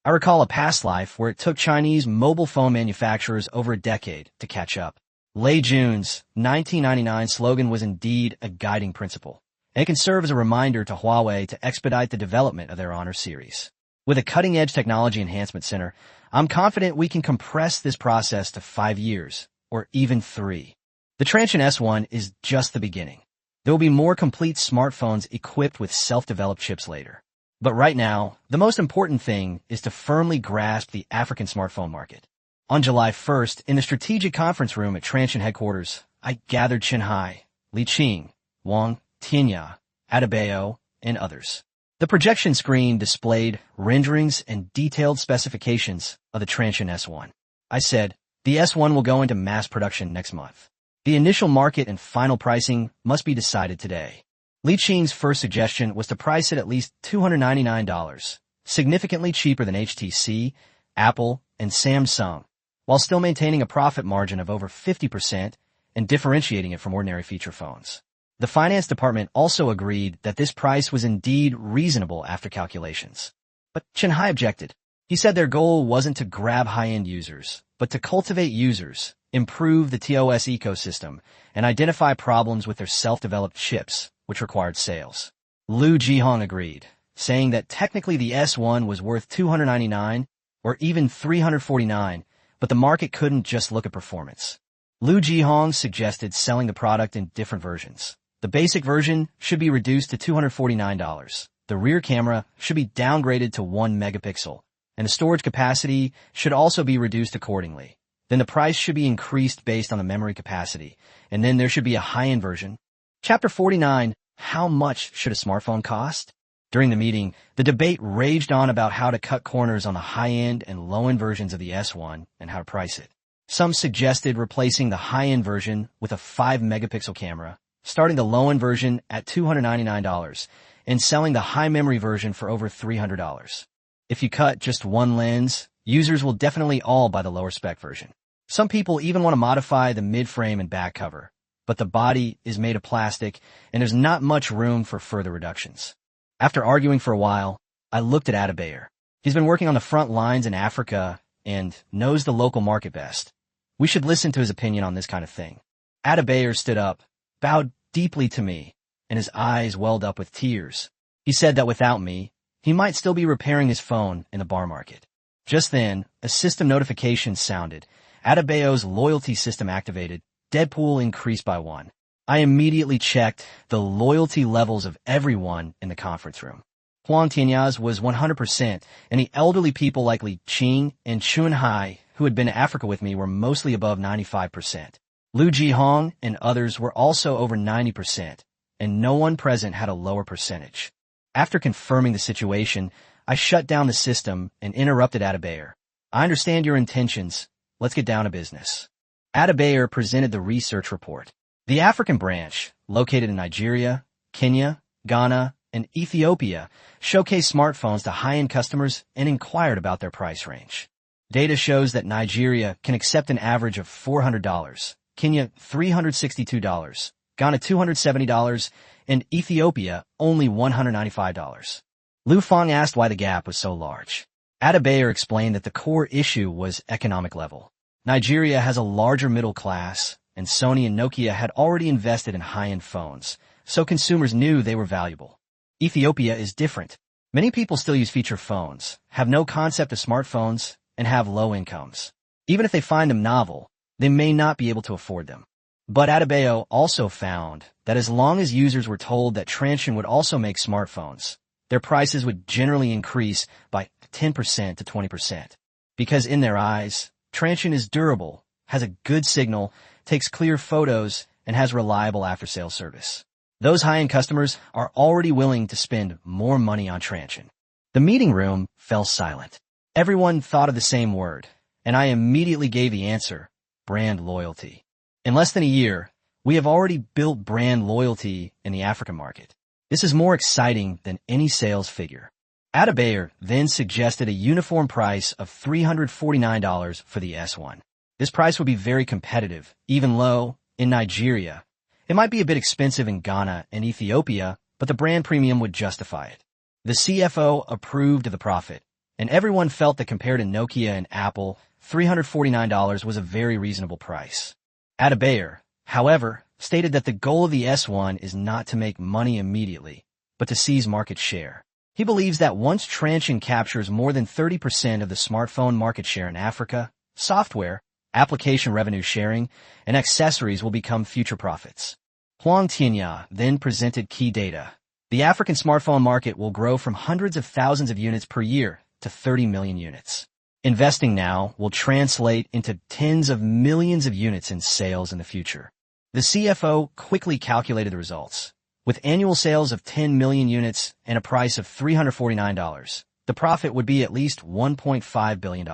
I recall a past life where it took Chinese mobile phone manufacturers over a decade to catch up. Lei Jun's 1999 slogan was indeed a guiding principle, and it can serve as a reminder to Huawei to expedite the development of their Honor series. With a cutting-edge technology enhancement center, I'm confident we can compress this process to 5 years, or even 3. The Transsion S1 is just the beginning. There will be more complete smartphones equipped with self-developed chips later. But right now, the most important thing is to firmly grasp the African smartphone market. On July 1st, in the strategic conference room at Transsion headquarters, I gathered Shanghai, Li Qing, Wang Tianya, Adebayo, and others. The projection screen displayed renderings and detailed specifications of the Transsion S1. I said, the S1 will go into mass production next month. The initial market and final pricing must be decided today. Li Qing's first suggestion was to price it at least $299, significantly cheaper than HTC, Apple, and Samsung, while still maintaining a profit margin of over 50% and differentiating it from ordinary feature phones. The finance department also agreed that this price was indeed reasonable after calculations. But Shanghai objected. He said their goal wasn't to grab high-end users, but but to cultivate users, improve the TOS ecosystem, and identify problems with their self-developed chips, which required sales. Liu Jihong agreed, saying that technically the S1 was worth $299 or even $349, but the market couldn't just look at performance. Liu Jihong suggested selling the product in different versions. The basic version should be reduced to $249. The rear camera should be downgraded to 1 megapixel, and the storage capacity should also be reduced accordingly. Then the price should be increased based on the memory capacity, and then there should be a high-end version. Chapter 49, How much should a smartphone cost? During the meeting, the debate raged on about how to cut corners on the high-end and low-end versions of the S1 and how to price it. Some suggested replacing the high-end version with a 5-megapixel camera, starting the low-end version at $299, and selling the high-memory version for over $300. If you cut just one lens, users will definitely all buy the lower-spec version. Some people even want to modify the mid-frame and back cover, but the body is made of plastic, and there's not much room for further reductions. After arguing for a while, I looked at Adebayor. He's been working on the front lines in Africa and knows the local market best. We should listen to his opinion on this kind of thing. Adebayor stood up, bowed deeply to me, and his eyes welled up with tears. He said that without me, he might still be repairing his phone in the bar market. Just then, a system notification sounded. Adebayor's loyalty system activated. Deadpool increased by 1. I immediately checked the loyalty levels of everyone in the conference room. Huang Tianyaz was 100%, and the elderly people like Li Qing and Chunhai, who had been to Africa with me, were mostly above 95%. Liu Jihong and others were also over 90%, and no one present had a lower percentage. After confirming the situation, I shut down the system and interrupted Adebayor. I understand your intentions. Let's get down to business. Adebayor presented the research report. The African branch, located in Nigeria, Kenya, Ghana, and Ethiopia, showcased smartphones to high-end customers and inquired about their price range. Data shows that Nigeria can accept an average of $400, Kenya $362, Ghana $270, and Ethiopia only $195. Liu Fang asked why the gap was so large. Adebayor explained that the core issue was economic level. Nigeria has a larger middle class, and Sony and Nokia had already invested in high-end phones, so consumers knew they were valuable. Ethiopia is different. Many people still use feature phones, have no concept of smartphones, and have low incomes. Even if they find them novel, they may not be able to afford them. But Adebayor also found that as long as users were told that Transsion would also make smartphones, their prices would generally increase by 10% to 20%. Because in their eyes, Transsion is durable, has a good signal, takes clear photos, and has reliable after-sales service. Those high-end customers are already willing to spend more money on Transsion. The meeting room fell silent. Everyone thought of the same word, and I immediately gave the answer: brand loyalty. In less than a year, we have already built brand loyalty in the African market. This is more exciting than any sales figure. Adebayor then suggested a uniform price of $349 for the S1. This price would be very competitive, even low, in Nigeria. It might be a bit expensive in Ghana and Ethiopia, but the brand premium would justify it. The CFO approved of the profit, and everyone felt that compared to Nokia and Apple, $349 was a very reasonable price. Adebayor, however, stated that the goal of the S1 is not to make money immediately, but to seize market share. He believes that once Transsion captures more than 30% of the smartphone market share in Africa, software, application revenue sharing, and accessories will become future profits. Huang Tianya then presented key data. The African smartphone market will grow from hundreds of thousands of units per year to 30 million units. Investing now will translate into tens of millions of units in sales in the future. The CFO quickly calculated the results. With annual sales of 10 million units and a price of $349, the profit would be at least $1.5 billion.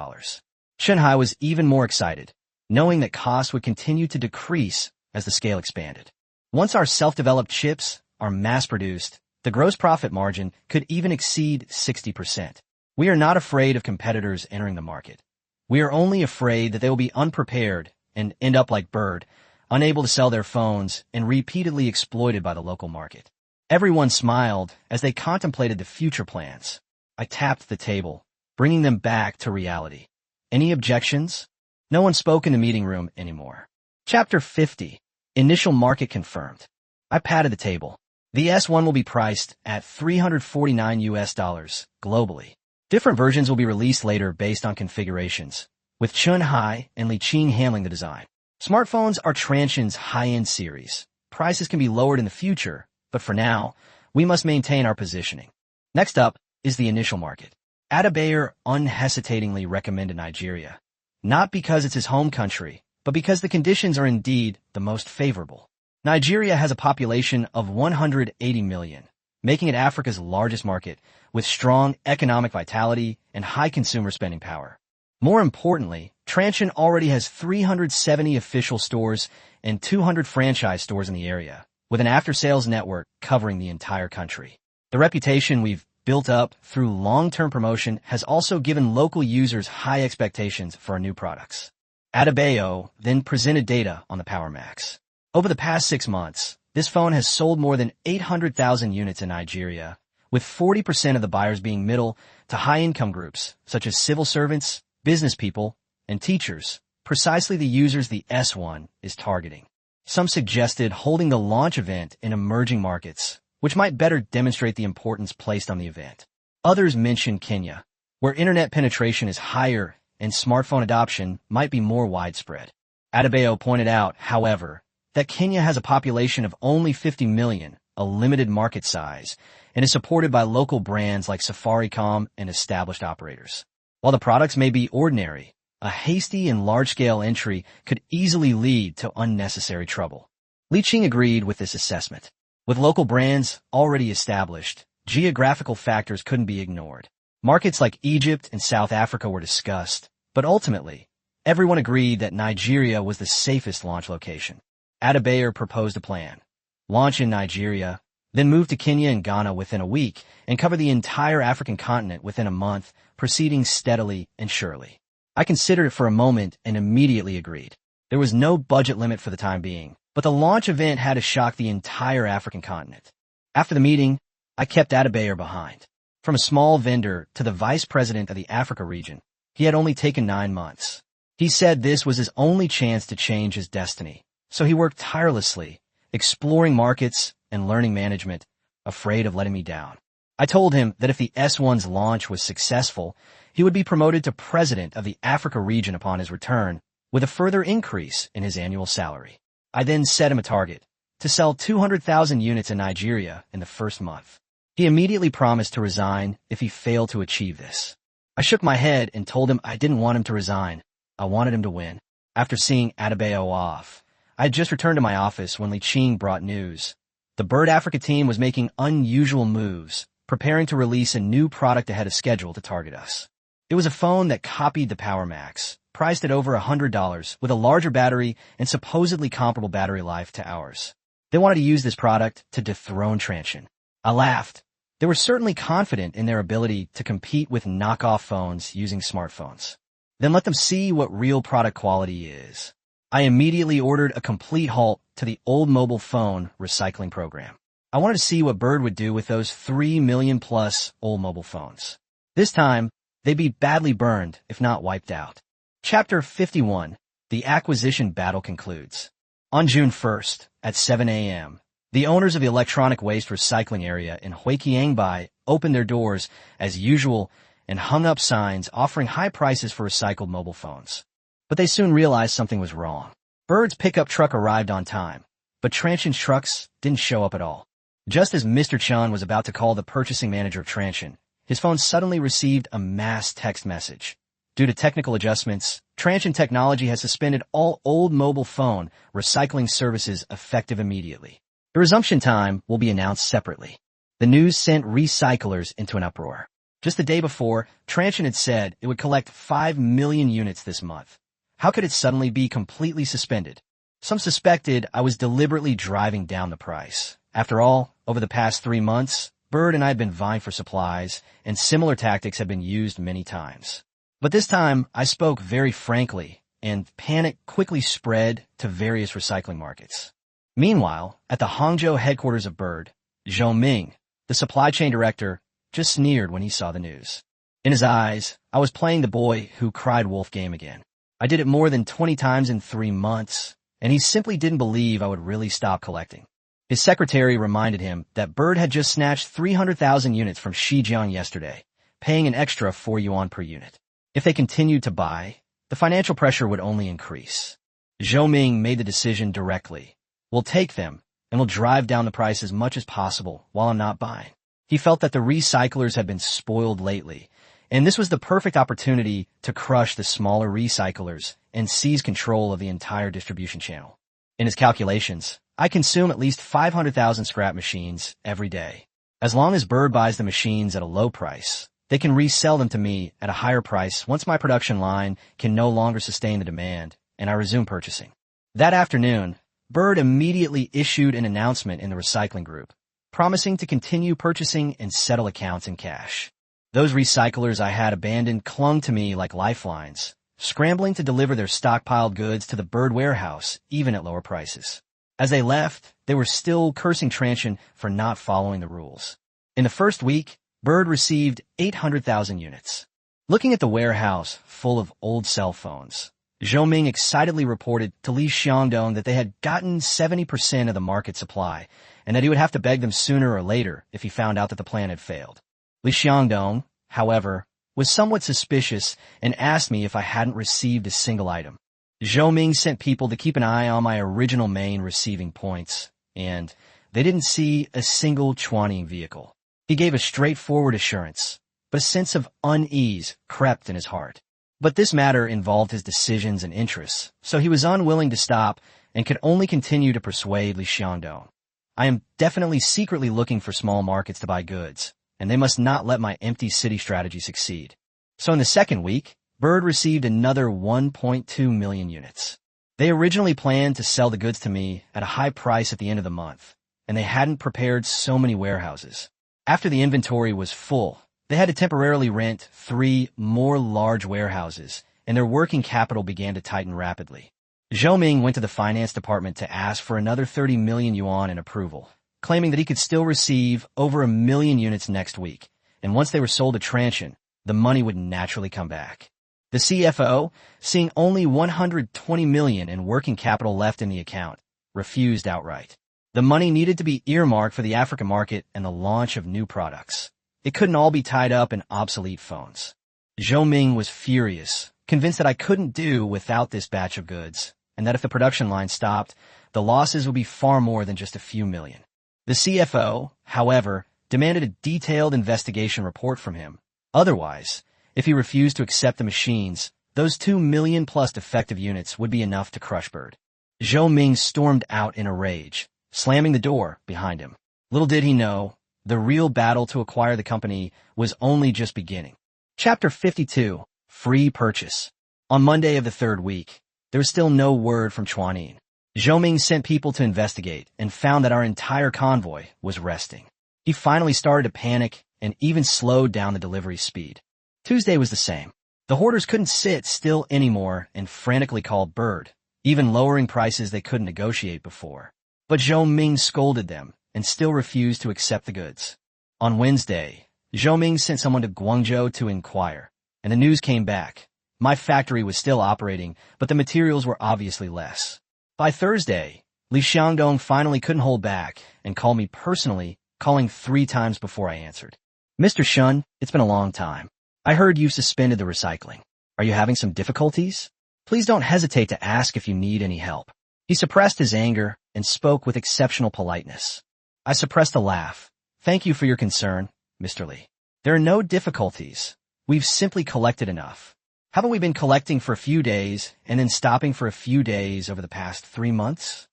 Shanghai was even more excited, knowing that costs would continue to decrease as the scale expanded. Once our self-developed chips are mass-produced, the gross profit margin could even exceed 60%. We are not afraid of competitors entering the market. We are only afraid that they will be unprepared and end up like Bird, unable to sell their phones and repeatedly exploited by the local market. Everyone smiled as they contemplated the future plans. I tapped the table, bringing them back to reality. Any objections? No one spoke in the meeting room anymore. Chapter 50. Initial market confirmed. I patted the table. The S1 will be priced at $349 globally. Different versions will be released later based on configurations, with Chun Hai and Li Qing handling the design. Smartphones are Transsion's high-end series. Prices can be lowered in the future, but for now, we must maintain our positioning. Next up is the initial market. Adebayor unhesitatingly recommended Nigeria, not because it's his home country, but because the conditions are indeed the most favorable. Nigeria has a population of 180 million, making it Africa's largest market, with strong economic vitality and high consumer spending power. More importantly, Transsion already has 370 official stores and 200 franchise stores in the area, with an after-sales network covering the entire country. The reputation we've built up through long-term promotion has also given local users high expectations for our new products. Adebayo then presented data on the Power Max. Over the past 6 months, this phone has sold more than 800,000 units in Nigeria, with 40% of the buyers being middle to high-income groups, such as civil servants, business people, and teachers, precisely the users the S1 is targeting. Some suggested holding the launch event in emerging markets, which might better demonstrate the importance placed on the event. Others mentioned Kenya, where internet penetration is higher and smartphone adoption might be more widespread. Adebayo pointed out, however, that Kenya has a population of only 50 million, a limited market size, and is supported by local brands like Safaricom and established operators. While the products may be ordinary, a hasty and large-scale entry could easily lead to unnecessary trouble. Li Qing agreed with this assessment. With local brands already established, geographical factors couldn't be ignored. Markets like Egypt and South Africa were discussed, but ultimately, everyone agreed that Nigeria was the safest launch location. Adebayor proposed a plan. Launch in Nigeria, then move to Kenya and Ghana within a week, and cover the entire African continent within a month, proceeding steadily and surely. I considered it for a moment and immediately agreed. There was no budget limit for the time being, but the launch event had to shock the entire African continent. After the meeting, I kept Adebayor behind. From a small vendor to the vice president of the Africa region, he had only taken 9 months. He said this was his only chance to change his destiny. So he worked tirelessly, exploring markets and learning management, afraid of letting me down. I told him that if the S1's launch was successful, he would be promoted to president of the Africa region upon his return, with a further increase in his annual salary. I then set him a target, to sell 200,000 units in Nigeria in the first month. He immediately promised to resign if he failed to achieve this. I shook my head and told him I didn't want him to resign. I wanted him to win. After seeing Adebayo off, I had just returned to my office when Li Qing brought news. The Bird Africa team was making unusual moves, preparing to release a new product ahead of schedule to target us. It was a phone that copied the Power Max, priced at over $100, with a larger battery and supposedly comparable battery life to ours. They wanted to use this product to dethrone Transsion. I laughed. They were certainly confident in their ability to compete with knockoff phones using smartphones. Then let them see what real product quality is. I immediately ordered a complete halt to the old mobile phone recycling program. I wanted to see what Bird would do with those 3 million plus old mobile phones. This time, they'd be badly burned, if not wiped out. Chapter 51. The acquisition battle concludes. On June 1st, at 7 a.m., the owners of the electronic waste recycling area in Huiqiangbai opened their doors as usual and hung up signs offering high prices for recycled mobile phones. But they soon realized something was wrong. Bird's pickup truck arrived on time, but Transsion's trucks didn't show up at all. Just as Mr. Chun was about to call the purchasing manager of Transsion, his phone suddenly received a mass text message. Due to technical adjustments, Transsion Technology has suspended all old mobile phone recycling services effective immediately. The resumption time will be announced separately. The news sent recyclers into an uproar. Just the day before, Transsion had said it would collect 5 million units this month. How could it suddenly be completely suspended? Some suspected I was deliberately driving down the price. After all, over the past 3 months, Bird and I had been vying for supplies, and similar tactics had been used many times. But this time, I spoke very frankly, and panic quickly spread to various recycling markets. Meanwhile, at the Hangzhou headquarters of Bird, Zhou Ming, the supply chain director, just sneered when he saw the news. In his eyes, I was playing the boy who cried wolf game again. I did it more than 20 times in 3 months, and he simply didn't believe I would really stop collecting. His secretary reminded him that Bird had just snatched 300,000 units from Shijiang yesterday, paying an extra 4 yuan per unit. If they continued to buy, the financial pressure would only increase. Zhou Ming made the decision directly. We'll take them, and we'll drive down the price as much as possible while I'm not buying. He felt that the recyclers had been spoiled lately, and this was the perfect opportunity to crush the smaller recyclers and seize control of the entire distribution channel. In his calculations, I consume at least 500,000 scrap machines every day. As long as Bird buys the machines at a low price, they can resell them to me at a higher price once my production line can no longer sustain the demand and I resume purchasing. That afternoon, Bird immediately issued an announcement in the recycling group, promising to continue purchasing and settle accounts in cash. Those recyclers I had abandoned clung to me like lifelines, scrambling to deliver their stockpiled goods to the Bird warehouse, even at lower prices. As they left, they were still cursing Transsion for not following the rules. In the first week, Bird received 800,000 units. Looking at the warehouse full of old cell phones, Zhou Ming excitedly reported to Li Xiangdong that they had gotten 70% of the market supply, and that he would have to beg them sooner or later if he found out that the plan had failed. Li Xiangdong, however, was somewhat suspicious and asked me if I hadn't received a single item. Zhou Ming sent people to keep an eye on my original main receiving points, and they didn't see a single Chuaning vehicle. He gave a straightforward assurance, but a sense of unease crept in his heart. But this matter involved his decisions and interests, so he was unwilling to stop and could only continue to persuade Li Xiangdong. I am definitely secretly looking for small markets to buy goods, and they must not let my empty city strategy succeed. So in the second week, Bird received another 1.2 million units. They originally planned to sell the goods to me at a high price at the end of the month, and they hadn't prepared so many warehouses. After the inventory was full, they had to temporarily rent 3 more large warehouses, and their working capital began to tighten rapidly. Zhou Ming went to the finance department to ask for another 30 million yuan in approval, claiming that he could still receive over 1 million units next week, and once they were sold to Transsion, the money would naturally come back. The CFO, seeing only 120 million in working capital left in the account, refused outright. The money needed to be earmarked for the African market and the launch of new products. It couldn't all be tied up in obsolete phones. Zhou Ming was furious, convinced that I couldn't do without this batch of goods, and that if the production line stopped, the losses would be far more than just a few million. The CFO, however, demanded a detailed investigation report from him. Otherwise, if he refused to accept the machines, those 2 million plus defective units would be enough to crush Bird. Zhou Ming stormed out in a rage, slamming the door behind him. Little did he know, the real battle to acquire the company was only just beginning. Chapter 52, Free Purchase. On Monday of the third week, there was still no word from Chuanin. Zhou Ming sent people to investigate and found that our entire convoy was resting. He finally started to panic and even slowed down the delivery speed. Tuesday was the same. The hoarders couldn't sit still anymore and frantically called Bird, even lowering prices they couldn't negotiate before. But Zhou Ming scolded them and still refused to accept the goods. On Wednesday, Zhou Ming sent someone to Guangzhou to inquire, and the news came back. My factory was still operating, but the materials were obviously less. By Thursday, Li Xiangdong finally couldn't hold back and called me personally, calling 3 times before I answered. Mr. Shun, it's been a long time. I heard you've suspended the recycling. Are you having some difficulties? Please don't hesitate to ask if you need any help. He suppressed his anger and spoke with exceptional politeness. I suppressed a laugh. Thank you for your concern, Mr. Li. There are no difficulties. We've simply collected enough. Haven't we been collecting for a few days and then stopping for a few days over the past 3 months?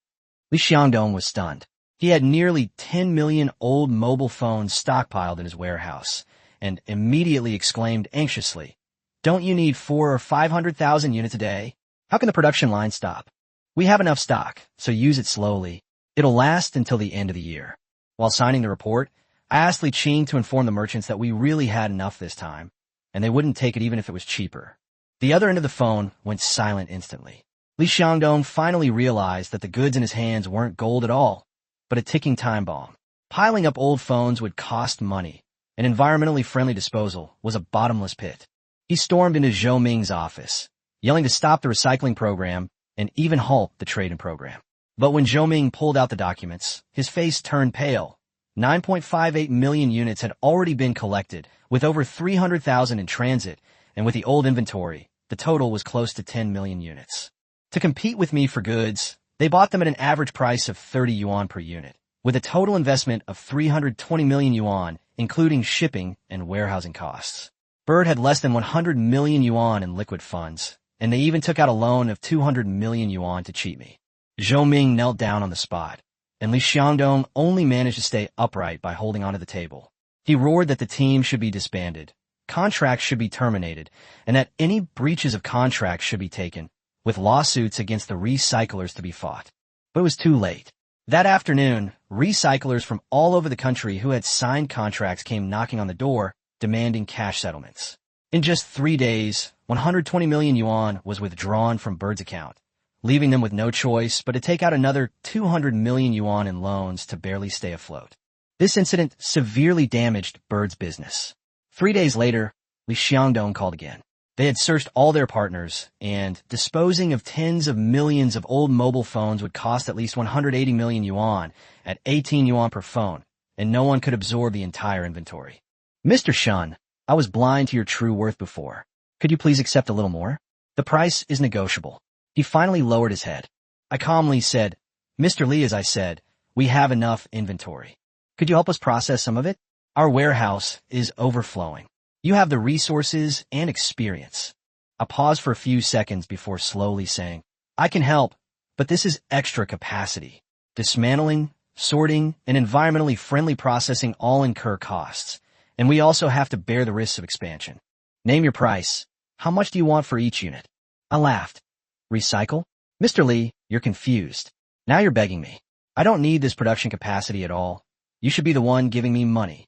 Li Xiangdong was stunned. He had nearly 10 million old mobile phones stockpiled in his warehouse and immediately exclaimed anxiously, "Don't you need 400,000 or 500,000 units a day? How can the production line stop? We have enough stock, so use it slowly. It'll last until the end of the year." While signing the report, I asked Li Qing to inform the merchants that we really had enough this time, and they wouldn't take it even if it was cheaper. The other end of the phone went silent instantly. Li Xiangdong finally realized that the goods in his hands weren't gold at all, but a ticking time bomb. Piling up old phones would cost money. An environmentally friendly disposal was a bottomless pit. He stormed into Zhou Ming's office, yelling to stop the recycling program and even halt the trade-in program. But when Zhou Ming pulled out the documents, his face turned pale. 9.58 million units had already been collected, with over 300,000 in transit, and with the old inventory, the total was close to 10 million units. To compete with me for goods, they bought them at an average price of 30 yuan per unit, with a total investment of 320 million yuan, including shipping and warehousing costs. Bird had less than 100 million yuan in liquid funds, and they even took out a loan of 200 million yuan to cheat me. Zhou Ming knelt down on the spot, and Li Xiangdong only managed to stay upright by holding onto the table. He roared that the team should be disbanded, contracts should be terminated, and that any breaches of contracts should be taken, with lawsuits against the recyclers to be fought. But it was too late. That afternoon, recyclers from all over the country who had signed contracts came knocking on the door, demanding cash settlements. In just 3 days, 120 million yuan was withdrawn from Bird's account, leaving them with no choice but to take out another 200 million yuan in loans to barely stay afloat. This incident severely damaged Bird's business. 3 days later, Li Xiangdong called again. They had searched all their partners, and disposing of tens of millions of old mobile phones would cost at least 180 million yuan at 18 yuan per phone, and no one could absorb the entire inventory. Mr. Shun, I was blind to your true worth before. Could you please accept a little more? The price is negotiable. He finally lowered his head. I calmly said, Mr. Li, as I said, we have enough inventory. Could you help us process some of it? Our warehouse is overflowing. You have the resources and experience. I paused for a few seconds before slowly saying, I can help, but this is extra capacity. Dismantling, sorting, and environmentally friendly processing all incur costs, and we also have to bear the risks of expansion. Name your price. How much do you want for each unit? I laughed. Recycle? Mr. Li, you're confused. Now you're begging me. I don't need this production capacity at all. You should be the one giving me money.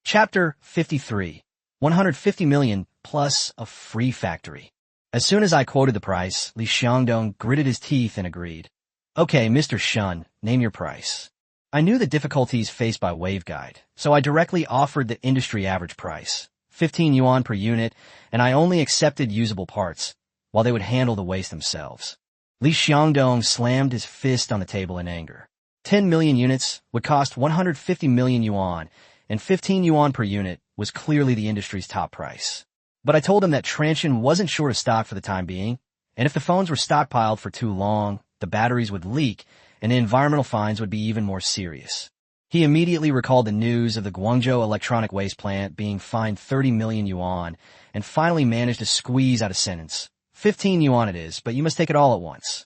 Chapter 53. 150 million plus a free factory. As soon as I quoted the price, Li Xiangdong gritted his teeth and agreed. Okay, Mr. Shun, name your price. I knew the difficulties faced by Waveguide, so I directly offered the industry average price, 15 yuan per unit, and I only accepted usable parts, while they would handle the waste themselves. Li Xiangdong slammed his fist on the table in anger. 10 million units would cost 150 million yuan, and 15 yuan per unit was clearly the industry's top price. But I told him that Transsion wasn't short of stock for the time being, and if the phones were stockpiled for too long, the batteries would leak, and the environmental fines would be even more serious. He immediately recalled the news of the Guangzhou electronic waste plant being fined 30 million yuan, and finally managed to squeeze out a sentence. 15 yuan it is, but you must take it all at once.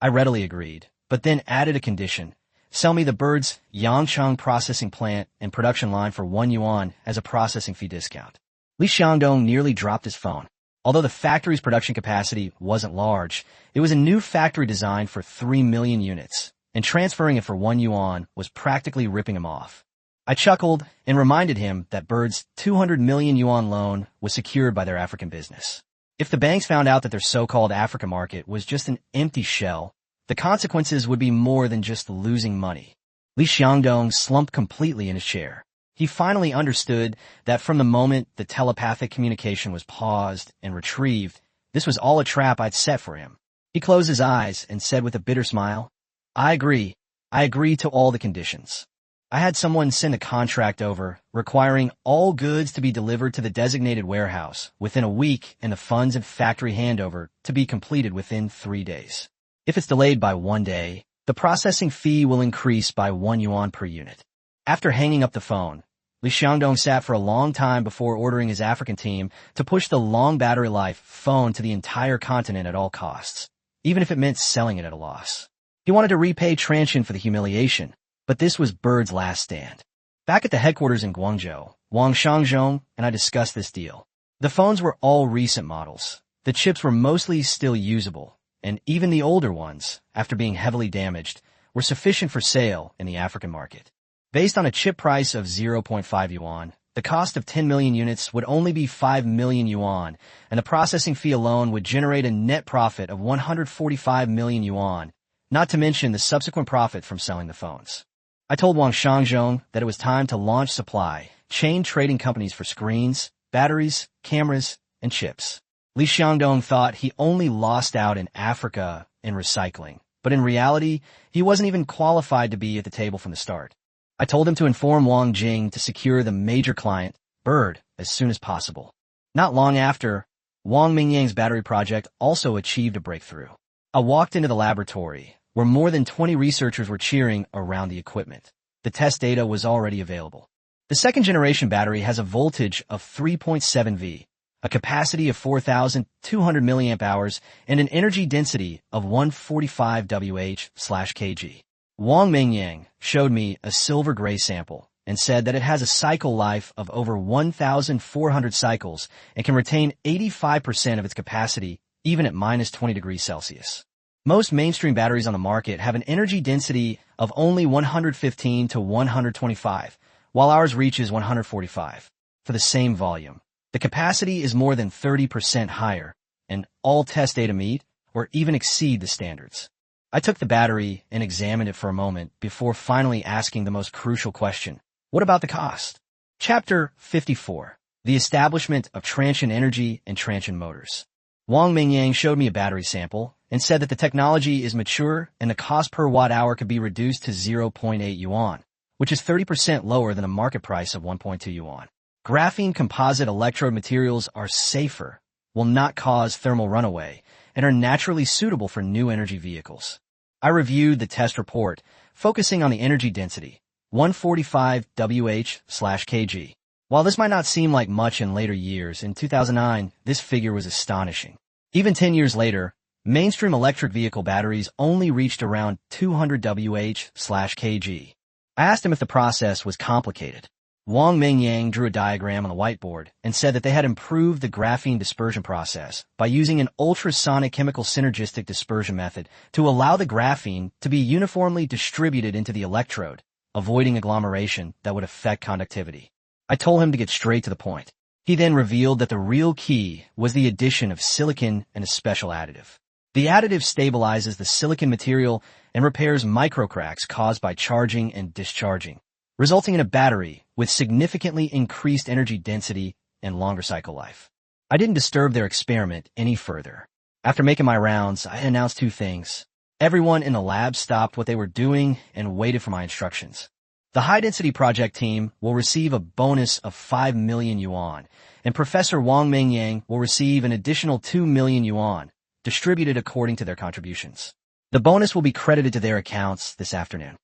I readily agreed, but then added a condition. Sell me the Bird's Yangcheng processing plant and production line for 1 yuan as a processing fee discount. Li Xiangdong nearly dropped his phone. Although the factory's production capacity wasn't large, it was a new factory designed for 3 million units, and transferring it for 1 yuan was practically ripping him off. I chuckled and reminded him that Bird's 200 million yuan loan was secured by their African business. If the banks found out that their so-called Africa market was just an empty shell, the consequences would be more than just losing money. Li Xiangdong slumped completely in his chair. He finally understood that from the moment the telepathic communication was paused and retrieved, this was all a trap I'd set for him. He closed his eyes and said with a bitter smile, I agree. I agree to all the conditions. I had someone send a contract over requiring all goods to be delivered to the designated warehouse within a week and the funds and factory handover to be completed within 3 days. If it's delayed by 1 day, the processing fee will increase by 1 yuan per unit. After hanging up the phone, Li Xiangdong sat for a long time before ordering his African team to push the long battery life phone to the entire continent at all costs, even if it meant selling it at a loss. He wanted to repay Transsion for the humiliation, but this was Bird's last stand. Back at the headquarters in Guangzhou, Wang Shangzhong and I discussed this deal. The phones were all recent models. The chips were mostly still usable, and even the older ones, after being heavily damaged, were sufficient for sale in the African market. Based on a chip price of 0.5 yuan, the cost of 10 million units would only be 5 million yuan, and the processing fee alone would generate a net profit of 145 million yuan, not to mention the subsequent profit from selling the phones. I told Wang Shangzhong that it was time to launch supply chain trading companies for screens, batteries, cameras, and chips. Li Xiangdong thought he only lost out in Africa in recycling, but in reality, he wasn't even qualified to be at the table from the start. I told him to inform Wang Jing to secure the major client, Bird, as soon as possible. Not long after, Wang Mingyang's battery project also achieved a breakthrough. I walked into the laboratory, where more than 20 researchers were cheering around the equipment. The test data was already available. The second-generation battery has a voltage of 3.7 V, a capacity of 4,200 milliamp-hours, and an energy density of 145 Wh/kg. Wang Mingyang showed me a silver-gray sample and said that it has a cycle life of over 1,400 cycles and can retain 85% of its capacity even at minus 20 degrees Celsius. Most mainstream batteries on the market have an energy density of only 115 to 125, while ours reaches 145. For the same volume, the capacity is more than 30% higher, and all test data meet or even exceed the standards. I took the battery and examined it for a moment before finally asking the most crucial question: what about the cost? Chapter 54. The Establishment of Transient Energy and Transient Motors. Wang Mingyang showed me a battery sample and said that the technology is mature and the cost per watt-hour could be reduced to 0.8 yuan, which is 30% lower than a market price of 1.2 yuan. Graphene composite electrode materials are safer, will not cause thermal runaway, and are naturally suitable for new energy vehicles. I reviewed the test report, focusing on the energy density, 145 Wh/kg. While this might not seem like much in later years, in 2009, this figure was astonishing. Even 10 years later, mainstream electric vehicle batteries only reached around 200 Wh/kg. I asked him if the process was complicated. Wang Mingyang drew a diagram on the whiteboard and said that they had improved the graphene dispersion process by using an ultrasonic chemical synergistic dispersion method to allow the graphene to be uniformly distributed into the electrode, avoiding agglomeration that would affect conductivity. I told him to get straight to the point. He then revealed that the real key was the addition of silicon and a special additive. The additive stabilizes the silicon material and repairs microcracks caused by charging and discharging, resulting in a battery with significantly increased energy density and longer cycle life. I didn't disturb their experiment any further. After making my rounds, I announced two things. Everyone in the lab stopped what they were doing and waited for my instructions. The high-density project team will receive a bonus of 5 million yuan, and Professor Wang Mingyang will receive an additional 2 million yuan, distributed according to their contributions. The bonus will be credited to their accounts this afternoon.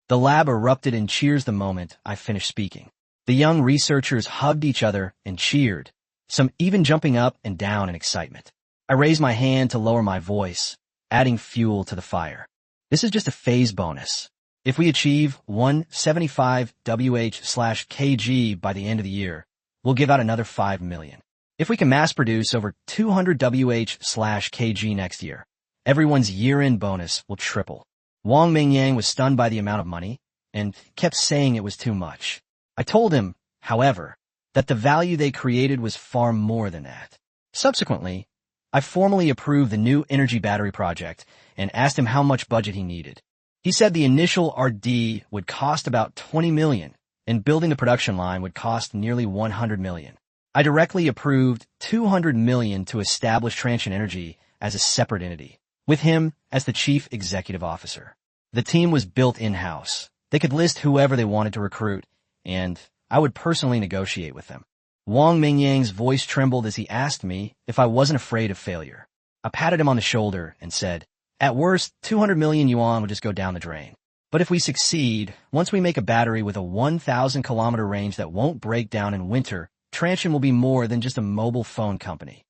The lab erupted in cheers the moment I finished speaking. The young researchers hugged each other and cheered, some even jumping up and down in excitement. I raised my hand to lower my voice, adding fuel to the fire. This is just a phase bonus. If we achieve 175 Wh/kg by the end of the year, we'll give out another 5 million. If we can mass produce over 200 Wh/kg next year, everyone's year-end bonus will triple. Wang Mingyang was stunned by the amount of money and kept saying it was too much. I told him, however, that the value they created was far more than that. Subsequently, I formally approved the new energy battery project and asked him how much budget he needed. He said the initial R&D would cost about 20 million, and building the production line would cost nearly 100 million. I directly approved 200 million to establish Transient Energy as a separate entity, with him as the chief executive officer. The team was built in-house. They could list whoever they wanted to recruit, and I would personally negotiate with them. Wang Mingyang's voice trembled as he asked me if I wasn't afraid of failure. I patted him on the shoulder and said, at worst, 200 million yuan will just go down the drain. But if we succeed, once we make a battery with a 1,000-kilometer range that won't break down in winter, Transient will be more than just a mobile phone company.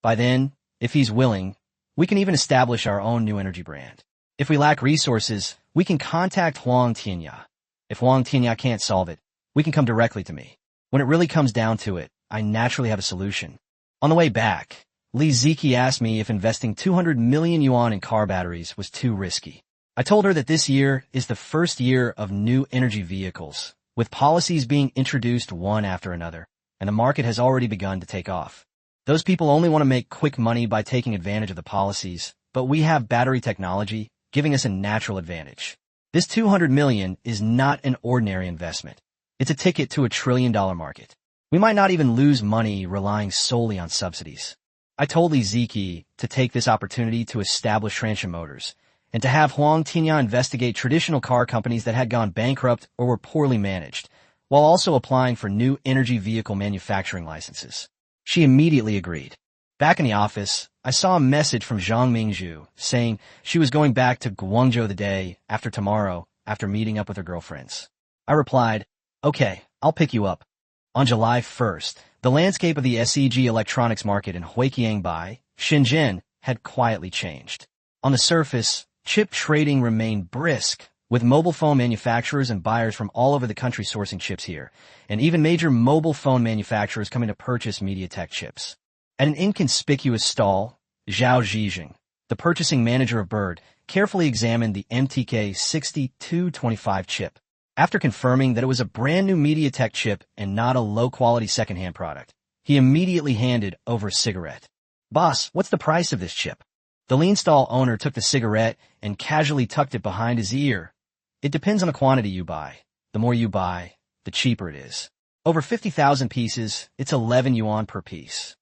By then, if he's willing, we can even establish our own new energy brand. If we lack resources, we can contact Huang Tianya. If Huang Tianya can't solve it, we can come directly to me. When it really comes down to it, I naturally have a solution. On the way back, Li Ziki asked me if investing 200 million yuan in car batteries was too risky. I told her that this year is the first year of new energy vehicles, with policies being introduced one after another, and the market has already begun to take off. Those people only want to make quick money by taking advantage of the policies, but we have battery technology giving us a natural advantage. This 200 million is not an ordinary investment. It's a ticket to $1 trillion market. We might not even lose money relying solely on subsidies. I told Li Ziqi to take this opportunity to establish Transsion Motors, and to have Huang Tinya investigate traditional car companies that had gone bankrupt or were poorly managed, while also applying for new energy vehicle manufacturing licenses. She immediately agreed. Back in the office, I saw a message from Zhang Mingzhu saying she was going back to Guangzhou the day after tomorrow after meeting up with her girlfriends. I replied, "Okay, I'll pick you up." On July 1st, the landscape of the SEG electronics market in Huiqiangbei, Shenzhen, had quietly changed. On the surface, chip trading remained brisk, with mobile phone manufacturers and buyers from all over the country sourcing chips here, and even major mobile phone manufacturers coming to purchase MediaTek chips. At an inconspicuous stall, Zhao Zhijing, the purchasing manager of Bird, carefully examined the MTK 6225 chip. After confirming that it was a brand new MediaTek chip and not a low-quality second-hand product, he immediately handed over a cigarette. "Boss, what's the price of this chip?" The lean stall owner took the cigarette and casually tucked it behind his ear. "It depends on the quantity you buy. The more you buy, the cheaper it is. Over 50,000 pieces, it's 11 yuan per piece."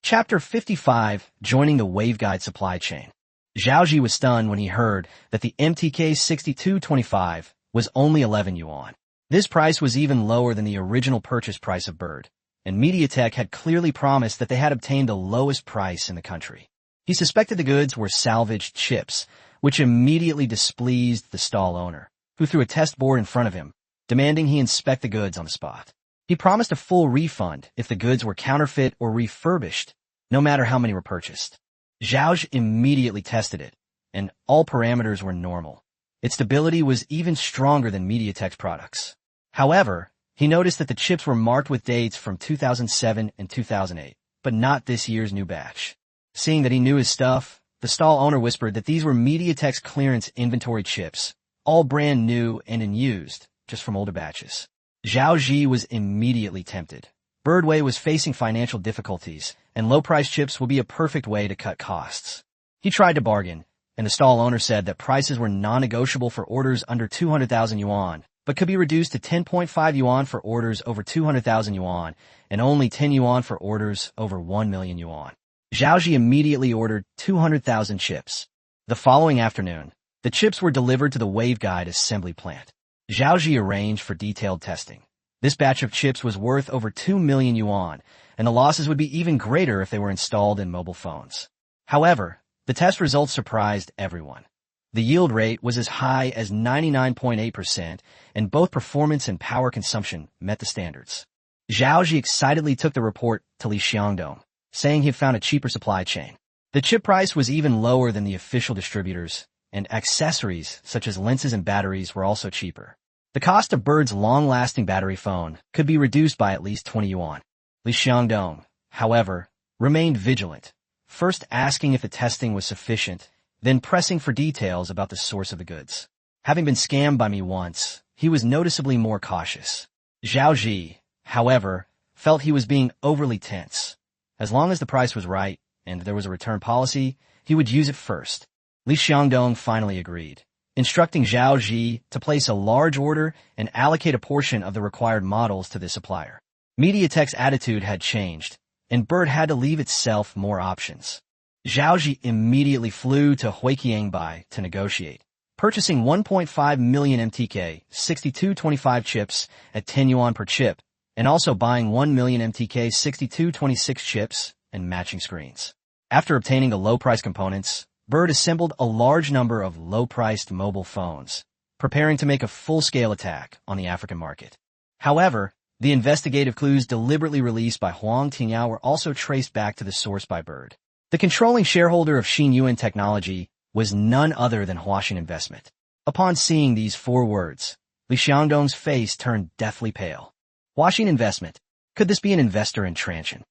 Chapter 55, Joining the Waveguide Supply Chain. Zhaoji was stunned when he heard that the MTK 6225 was only 11 yuan. This price was even lower than the original purchase price of Bird, and MediaTek had clearly promised that they had obtained the lowest price in the country. He suspected the goods were salvaged chips, which immediately displeased the stall owner, who threw a test board in front of him, demanding he inspect the goods on the spot. He promised a full refund if the goods were counterfeit or refurbished, no matter how many were purchased. Zhao immediately tested it, and all parameters were normal. Its stability was even stronger than MediaTek's products. However, he noticed that the chips were marked with dates from 2007 and 2008, but not this year's new batch. Seeing that he knew his stuff, the stall owner whispered that these were MediaTek's clearance inventory chips, all brand new and unused, just from older batches. Zhao Ji was immediately tempted. Birdway was facing financial difficulties, and low-priced chips would be a perfect way to cut costs. He tried to bargain, and the stall owner said that prices were non-negotiable for orders under 200,000 yuan, but could be reduced to 10.5 yuan for orders over 200,000 yuan, and only 10 yuan for orders over 1 million yuan. Zhaoji immediately ordered 200,000 chips. The following afternoon, the chips were delivered to the waveguide assembly plant. Zhaoji arranged for detailed testing. This batch of chips was worth over 2 million yuan, and the losses would be even greater if they were installed in mobile phones. However, the test results surprised everyone. The yield rate was as high as 99.8%, and both performance and power consumption met the standards. Zhaoji excitedly took the report to Li Xiangdong, saying he had found a cheaper supply chain. The chip price was even lower than the official distributors, and accessories such as lenses and batteries were also cheaper. The cost of Bird's long-lasting battery phone could be reduced by at least 20 yuan. Li Xiangdong, however, remained vigilant, first asking if the testing was sufficient, then pressing for details about the source of the goods. Having been scammed by me once, he was noticeably more cautious. Zhao Ji, however, felt he was being overly tense. As long as the price was right, and there was a return policy, he would use it first. Li Xiangdong finally agreed, instructing Zhao Ji to place a large order and allocate a portion of the required models to the supplier. MediaTek's attitude had changed, and Bird had to leave itself more options. Zhao Ji immediately flew to Huiqiangbei to negotiate, purchasing 1.5 million MTK 6225 chips at 10 yuan per chip, and also buying 1 million MTK 6226 chips and matching screens. After obtaining the low-price components, Bird assembled a large number of low-priced mobile phones, preparing to make a full-scale attack on the African market. However, the investigative clues deliberately released by Huang Tinya were also traced back to the source by Bird. The controlling shareholder of Xinyuan Technology was none other than Huaxin Investment. Upon seeing these 4 words, Li Xiangdong's face turned deathly pale. Huaxin Investment. Could this be an investor in Transsion?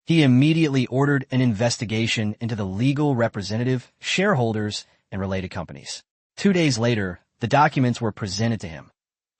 He immediately ordered an investigation into the legal representative, shareholders, and related companies. 2 days later, the documents were presented to him.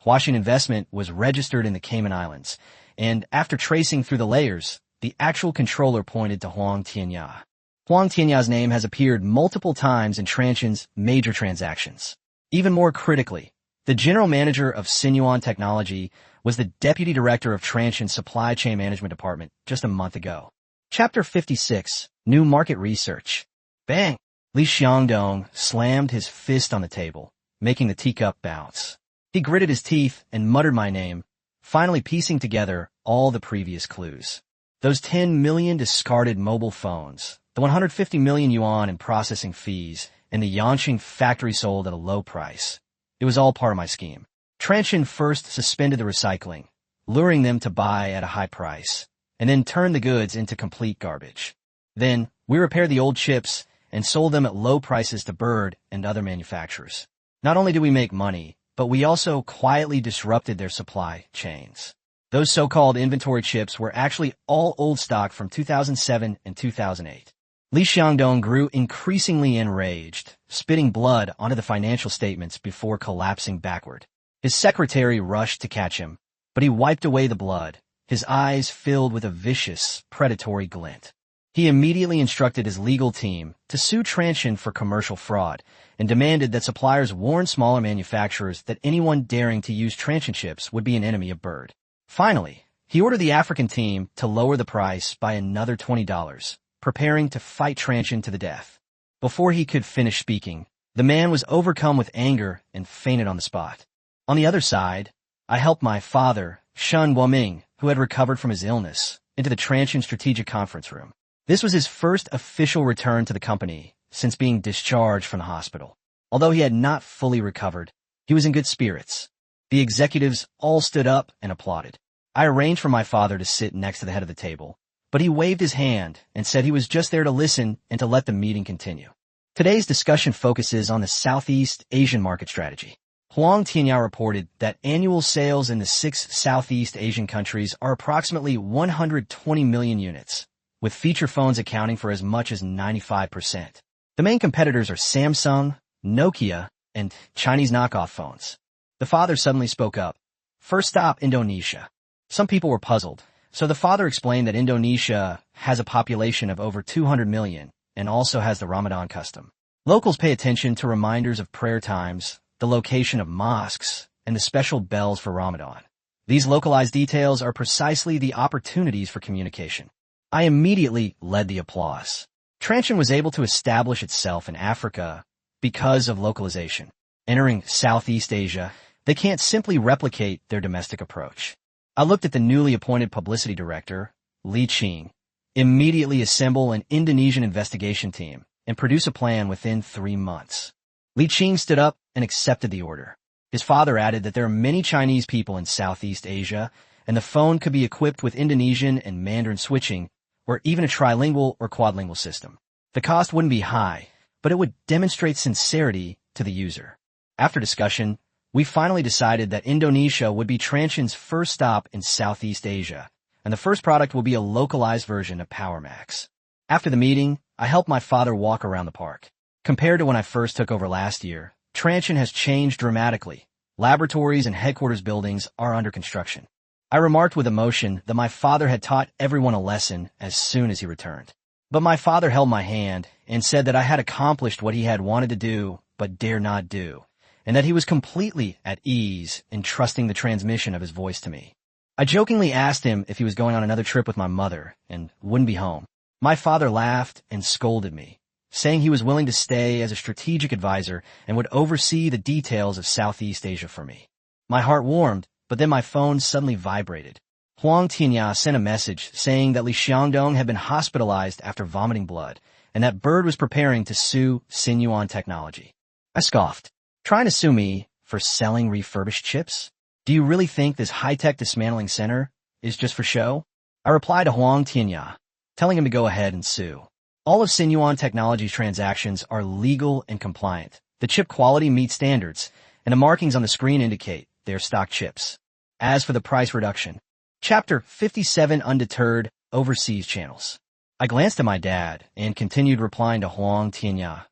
Huaxin Investment was registered in the Cayman Islands, and after tracing through the layers, the actual controller pointed to Huang Tianya. Huang Tianya's name has appeared multiple times in Transsion's major transactions. Even more critically, the general manager of Xinyuan Technology was the deputy director of Transsion's supply chain management department just a month ago. Chapter 56, New Market Research. Bang! Li Xiangdong slammed his fist on the table, making the teacup bounce. He gritted his teeth and muttered my name, finally piecing together all the previous clues. Those 10 million discarded mobile phones, the 150 million yuan in processing fees, and the Yanqing factory sold at a low price. It was all part of my scheme. Transsion first suspended the recycling, luring them to buy at a high price, and then turned the goods into complete garbage. Then, we repaired the old chips and sold them at low prices to Bird and other manufacturers. Not only did we make money, but we also quietly disrupted their supply chains. Those so-called inventory chips were actually all old stock from 2007 and 2008. Li Xiangdong grew increasingly enraged, spitting blood onto the financial statements before collapsing backward. His secretary rushed to catch him, but he wiped away the blood, his eyes filled with a vicious, predatory glint. He immediately instructed his legal team to sue Transsion for commercial fraud and demanded that suppliers warn smaller manufacturers that anyone daring to use Transsion chips would be an enemy of Bird. Finally, he ordered the African team to lower the price by another $20, preparing to fight Transsion to the death. Before he could finish speaking, the man was overcome with anger and fainted on the spot. On the other side, I helped my father, Shun Guoming, who had recovered from his illness, into the Transsion strategic conference room. This was his first official return to the company since being discharged from the hospital. Although he had not fully recovered, he was in good spirits. The executives all stood up and applauded. I arranged for my father to sit next to the head of the table, but he waved his hand and said he was just there to listen and to let the meeting continue. Today's discussion focuses on the Southeast Asian market strategy. Huang Tianyao reported that annual sales in the 6 Southeast Asian countries are approximately 120 million units, with feature phones accounting for as much as 95%. The main competitors are Samsung, Nokia, and Chinese knockoff phones. The father suddenly spoke up. First stop, Indonesia. Some people were puzzled, so the father explained that Indonesia has a population of over 200 million and also has the Ramadan custom. Locals pay attention to reminders of prayer times, the location of mosques, and the special bells for Ramadan. These localized details are precisely the opportunities for communication. I immediately led the applause. Transsion was able to establish itself in Africa because of localization. Entering Southeast Asia, they can't simply replicate their domestic approach. I looked at the newly appointed publicity director, Li Qing, immediately assemble an Indonesian investigation team and produce a plan within 3 months. Li Qing stood up and accepted the order. His father added that there are many Chinese people in Southeast Asia, and the phone could be equipped with Indonesian and Mandarin switching, or even a trilingual or quadlingual system. The cost wouldn't be high, but it would demonstrate sincerity to the user. After discussion, we finally decided that Indonesia would be Transsion's first stop in Southeast Asia, and the first product will be a localized version of PowerMax. After the meeting, I helped my father walk around the park. Compared to when I first took over last year, Transsion has changed dramatically. Laboratories and headquarters buildings are under construction. I remarked with emotion that my father had taught everyone a lesson as soon as he returned. But my father held my hand and said that I had accomplished what he had wanted to do but dare not do, and that he was completely at ease in trusting the transmission of his voice to me. I jokingly asked him if he was going on another trip with my mother and wouldn't be home. My father laughed and scolded me, saying he was willing to stay as a strategic advisor and would oversee the details of Southeast Asia for me. My heart warmed, but then my phone suddenly vibrated. Huang Tianyao sent a message saying that Li Xiangdong had been hospitalized after vomiting blood, and that Bird was preparing to sue Sinuan Technology. I scoffed. Trying to sue me for selling refurbished chips? Do you really think this high-tech dismantling center is just for show? I replied to Huang Tianyao, telling him to go ahead and sue. All of Sinuan Technology's transactions are legal and compliant. The chip quality meets standards, and the markings on the screen indicate they are stock chips. As for the price reduction, Chapter 57 Undeterred Overseas Channels. I glanced at my dad and continued replying to Huang Tianyao.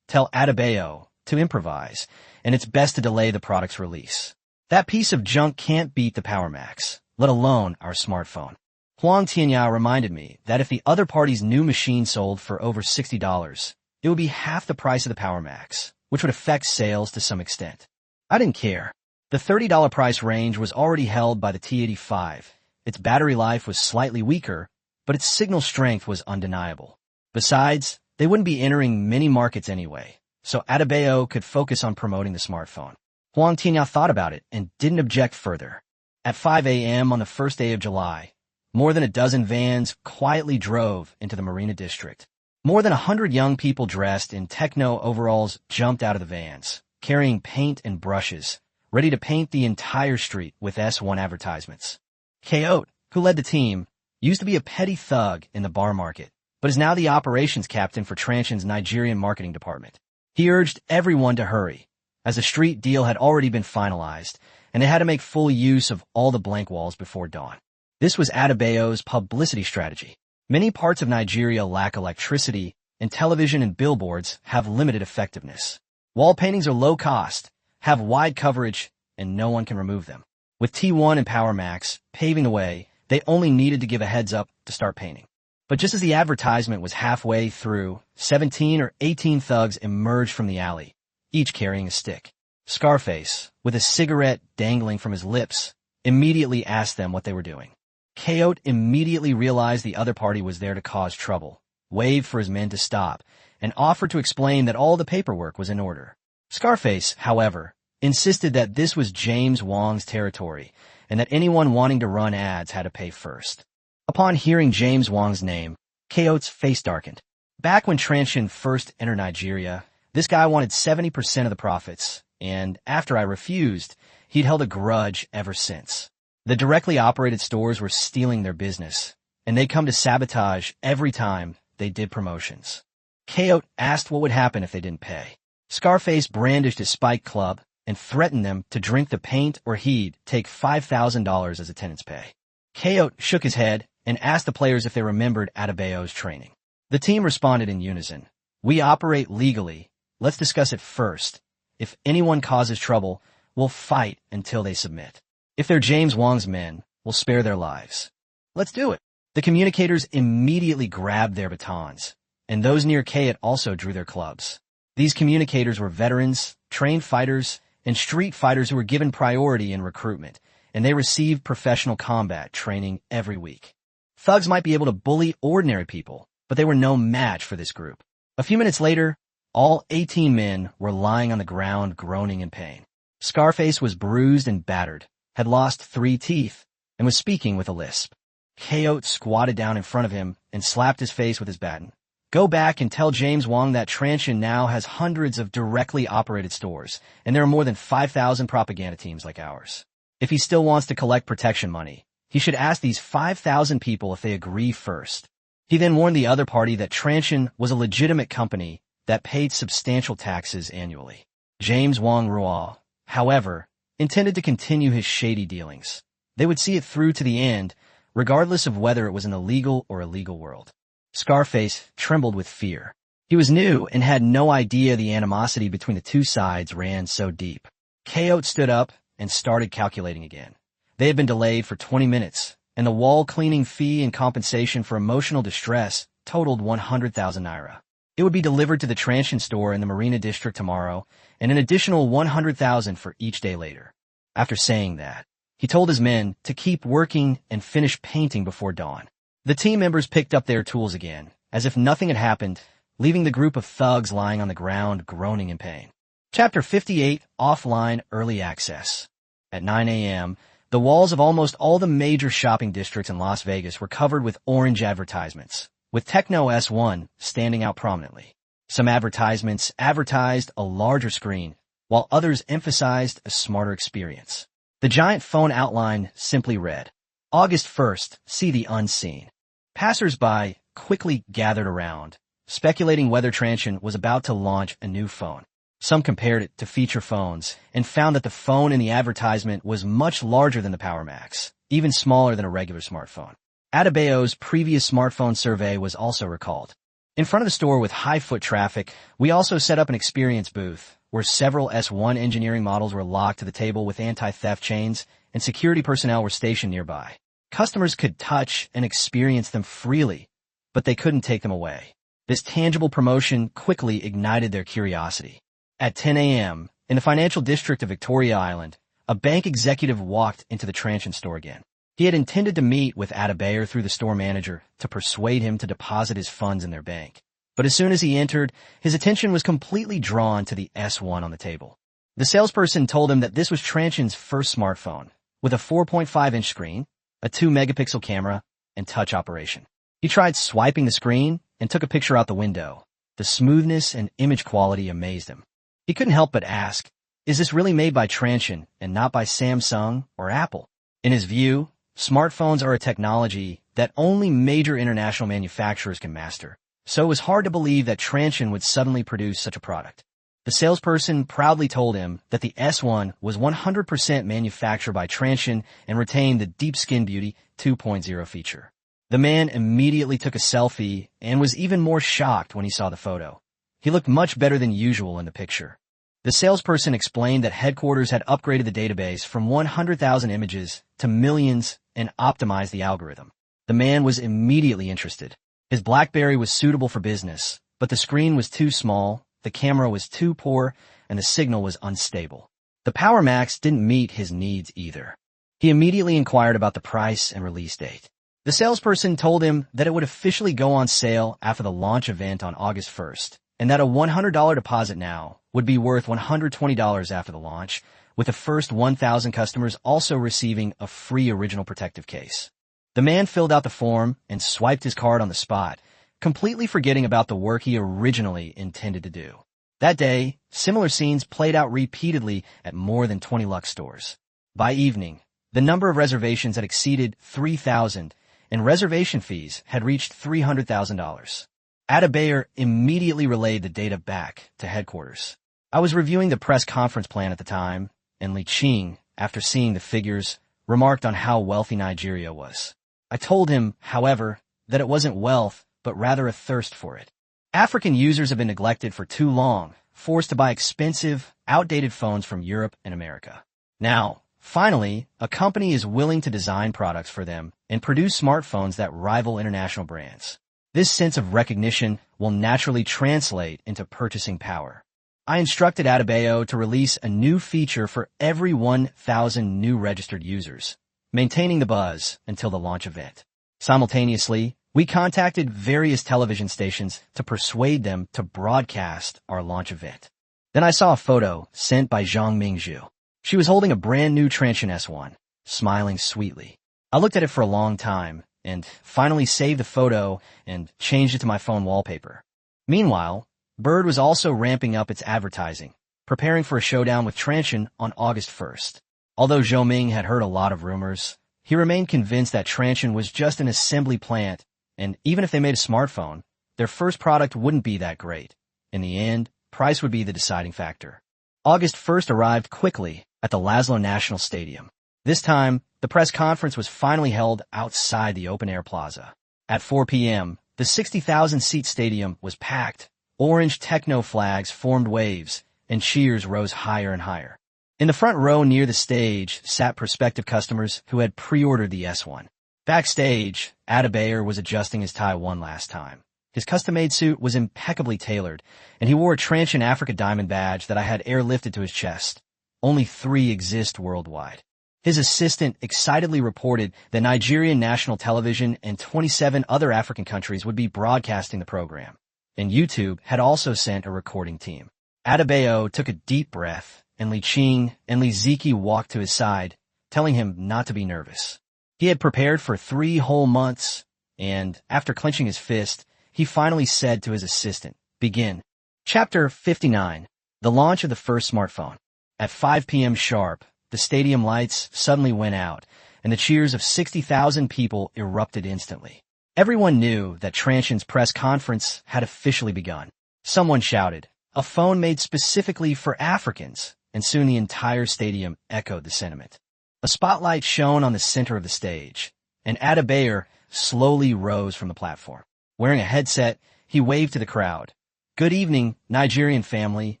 Tell Adebayo to improvise, and it's best to delay the product's release. That piece of junk can't beat the PowerMax, let alone our smartphone. Huang Tianyao reminded me that if the other party's new machine sold for over $60, it would be half the price of the PowerMax, which would affect sales to some extent. I didn't care. The $30 price range was already held by the T85. Its battery life was slightly weaker, but its signal strength was undeniable. Besides, they wouldn't be entering many markets anyway, so Adebayo could focus on promoting the smartphone. Huang Tianyao thought about it and didn't object further. At 5 a.m. on the first day of July, more than a dozen vans quietly drove into the Marina district. More than 100 young people dressed in techno overalls jumped out of the vans, carrying paint and brushes, ready to paint the entire street with S1 advertisements. Coyote, who led the team, used to be a petty thug in the bar market, but is now the operations captain for Transsion's Nigerian marketing department. He urged everyone to hurry, as the street deal had already been finalized, and they had to make full use of all the blank walls before dawn. This was Adebayo's publicity strategy. Many parts of Nigeria lack electricity, and television and billboards have limited effectiveness. Wall paintings are low cost, have wide coverage, and no one can remove them. With T1 and Power Max paving the way, they only needed to give a heads up to start painting. But just as the advertisement was halfway through, 17 or 18 thugs emerged from the alley, each carrying a stick. Scarface, with a cigarette dangling from his lips, immediately asked them what they were doing. Coyote immediately realized the other party was there to cause trouble, waved for his men to stop, and offered to explain that all the paperwork was in order. Scarface, however, insisted that this was James Wong's territory, and that anyone wanting to run ads had to pay first. Upon hearing James Wong's name, Coyote's face darkened. Back when Transsion first entered Nigeria, this guy wanted 70% of the profits, and after I refused, he'd held a grudge ever since. The directly operated stores were stealing their business, and they'd come to sabotage every time they did promotions. Coyote asked what would happen if they didn't pay. Scarface brandished his spike club and threatened them to drink the paint or he'd take $5,000 as attendance pay. Coyote shook his head and asked the players if they remembered Adebayo's training. The team responded in unison. "We operate legally. Let's discuss it first. If anyone causes trouble, we'll fight until they submit. If they're James Wong's men, we'll spare their lives. Let's do it." The communicators immediately grabbed their batons, and those near Coyote also drew their clubs. These communicators were veterans, trained fighters, and street fighters who were given priority in recruitment, and they received professional combat training every week. Thugs might be able to bully ordinary people, but they were no match for this group. A few minutes later, all 18 men were lying on the ground groaning in pain. Scarface was bruised and battered, had lost 3 teeth, and was speaking with a lisp. Coyote squatted down in front of him and slapped his face with his baton. "Go back and tell James Wong that Transsion now has hundreds of directly operated stores, and there are more than 5,000 propaganda teams like ours. If he still wants to collect protection money, he should ask these 5,000 people if they agree first." He then warned the other party that Transsion was a legitimate company that paid substantial taxes annually. James Wong Rual, however, intended to continue his shady dealings. They would see it through to the end, regardless of whether it was an illegal or illegal world. Scarface trembled with fear. He was new and had no idea the animosity between the two sides ran so deep. Coyote stood up and started calculating again. They had been delayed for 20 minutes, and the wall cleaning fee and compensation for emotional distress totaled 100,000 naira. It would be delivered to the Transsion store in the Marina district tomorrow, and an additional 100,000 for each day later. After saying that, he told his men to keep working and finish painting before dawn. The team members picked up their tools again, as if nothing had happened, leaving the group of thugs lying on the ground groaning in pain. Chapter 58, Offline Early Access. At 9 a.m., the walls of almost all the major shopping districts in Las Vegas were covered with orange advertisements, with Techno S1 standing out prominently. Some advertisements advertised a larger screen, while others emphasized a smarter experience. The giant phone outline simply read, "August 1st, see the unseen." Passers-by quickly gathered around, speculating whether Transsion was about to launch a new phone. Some compared it to feature phones and found that the phone in the advertisement was much larger than the Power Max, even smaller than a regular smartphone. Adebayo's previous smartphone survey was also recalled. In front of the store with high foot traffic, we also set up an experience booth where several S1 engineering models were locked to the table with anti-theft chains, and security personnel were stationed nearby. Customers could touch and experience them freely, but they couldn't take them away. This tangible promotion quickly ignited their curiosity. At 10 a.m., in the financial district of Victoria Island, a bank executive walked into the Transsion store again. He had intended to meet with Adebayor through the store manager to persuade him to deposit his funds in their bank. But as soon as he entered, his attention was completely drawn to the S1 on the table. The salesperson told him that this was Transsion's first smartphone, with a 4.5-inch screen, a 2-megapixel camera, and touch operation. He tried swiping the screen and took a picture out the window. The smoothness and image quality amazed him. He couldn't help but ask, is this really made by Transsion and not by Samsung or Apple? In his view, smartphones are a technology that only major international manufacturers can master, so it was hard to believe that Transsion would suddenly produce such a product. The salesperson proudly told him that the S1 was 100% manufactured by Transsion and retained the Deep Skin Beauty 2.0 feature. The man immediately took a selfie and was even more shocked when he saw the photo. He looked much better than usual in the picture. The salesperson explained that headquarters had upgraded the database from 100,000 images to millions and optimized the algorithm. The man was immediately interested. His BlackBerry was suitable for business, but the screen was too small, the camera was too poor, and the signal was unstable. The Power Max didn't meet his needs either. He immediately inquired about the price and release date. The salesperson told him that it would officially go on sale after the launch event on August 1st, and that a $100 deposit now would be worth $120 after the launch, with the first 1,000 customers also receiving a free original protective case. The man filled out the form and swiped his card on the spot, completely forgetting about the work he originally intended to do. That day, similar scenes played out repeatedly at more than 20 Lux stores. By evening, the number of reservations had exceeded 3,000, and reservation fees had reached $300,000. Adebayor immediately relayed the data back to headquarters. I was reviewing the press conference plan at the time, and Li Qing, after seeing the figures, remarked on how wealthy Nigeria was. I told him, however, that it wasn't wealth, but rather a thirst for it. African users have been neglected for too long, forced to buy expensive, outdated phones from Europe and America. Now, finally, a company is willing to design products for them and produce smartphones that rival international brands. This sense of recognition will naturally translate into purchasing power. I instructed Adebayo to release a new feature for every 1,000 new registered users, maintaining the buzz until the launch event. Simultaneously, we contacted various television stations to persuade them to broadcast our launch event. Then I saw a photo sent by Zhang Mingzhu. She was holding a brand new Transsion S1, smiling sweetly. I looked at it for a long time and finally saved the photo and changed it to my phone wallpaper. Meanwhile, Bird was also ramping up its advertising, preparing for a showdown with Transsion on August 1st. Although Zhou Ming had heard a lot of rumors, he remained convinced that Transsion was just an assembly plant, and even if they made a smartphone, their first product wouldn't be that great. In the end, price would be the deciding factor. August 1st arrived quickly at the Laszlo National Stadium. This time, the press conference was finally held outside the open-air plaza. At 4 p.m., the 60,000-seat stadium was packed. Orange techno flags formed waves, and cheers rose higher and higher. In the front row near the stage sat prospective customers who had pre-ordered the S1. Backstage, Adebayor was adjusting his tie one last time. His custom-made suit was impeccably tailored, and he wore a Transsion Africa diamond badge that I had airlifted to his chest. Only 3 exist worldwide. His assistant excitedly reported that Nigerian national television and 27 other African countries would be broadcasting the program, and YouTube had also sent a recording team. Adebayo took a deep breath, and Li Qing and Li Ziki walked to his side, telling him not to be nervous. He had prepared for 3 whole months, and after clenching his fist, he finally said to his assistant, "Begin." Chapter 59. The launch of the first smartphone. At 5 p.m. sharp, the stadium lights suddenly went out, and the cheers of 60,000 people erupted instantly. Everyone knew that Transsion's press conference had officially begun. Someone shouted, "A phone made specifically for Africans," and soon the entire stadium echoed the sentiment. A spotlight shone on the center of the stage, and Adebayor slowly rose from the platform. Wearing a headset, he waved to the crowd. "Good evening, Nigerian family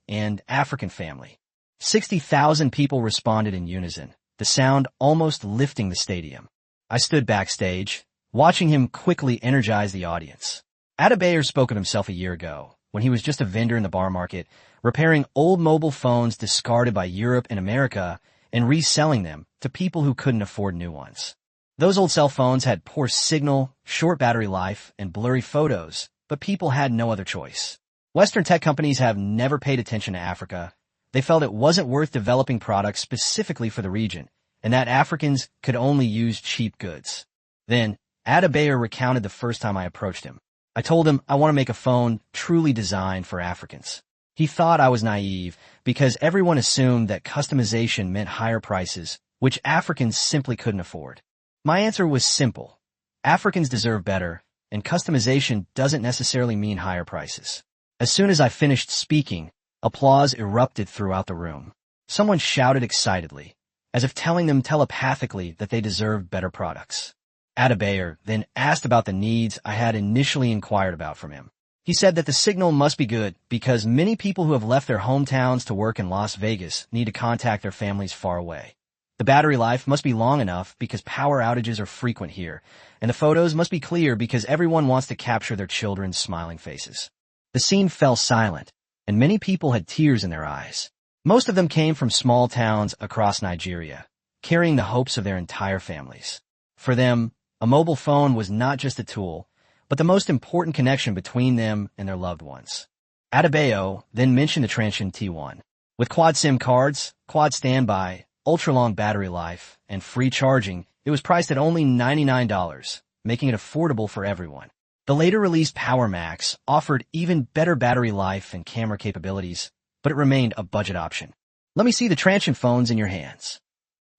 and African family." 60,000 people responded in unison, the sound almost lifting the stadium. I stood backstage, watching him quickly energize the audience. Adebayor spoke of himself a year ago, when he was just a vendor in the bar market, repairing old mobile phones discarded by Europe and America and reselling them to people who couldn't afford new ones. Those old cell phones had poor signal, short battery life, and blurry photos, but people had no other choice. Western tech companies have never paid attention to Africa. They felt it wasn't worth developing products specifically for the region, and that Africans could only use cheap goods. Then, Adebayo recounted the first time I approached him. I told him I want to make a phone truly designed for Africans. He thought I was naive because everyone assumed that customization meant higher prices, which Africans simply couldn't afford. My answer was simple. Africans deserve better, and customization doesn't necessarily mean higher prices. As soon as I finished speaking, applause erupted throughout the room. Someone shouted excitedly, as if telling them telepathically that they deserved better products. Adebayo then asked about the needs I had initially inquired about from him. He said that the signal must be good because many people who have left their hometowns to work in Las Vegas need to contact their families far away. The battery life must be long enough because power outages are frequent here, and the photos must be clear because everyone wants to capture their children's smiling faces. The scene fell silent, and many people had tears in their eyes. Most of them came from small towns across Nigeria, carrying the hopes of their entire families. For them, a mobile phone was not just a tool, but the most important connection between them and their loved ones. Adebayo then mentioned the Transsion T1. With quad SIM cards, quad standby, ultra-long battery life, and free charging, it was priced at only $99, making it affordable for everyone. The later released Power Max offered even better battery life and camera capabilities, but it remained a budget option. Let me see the Transsion phones in your hands.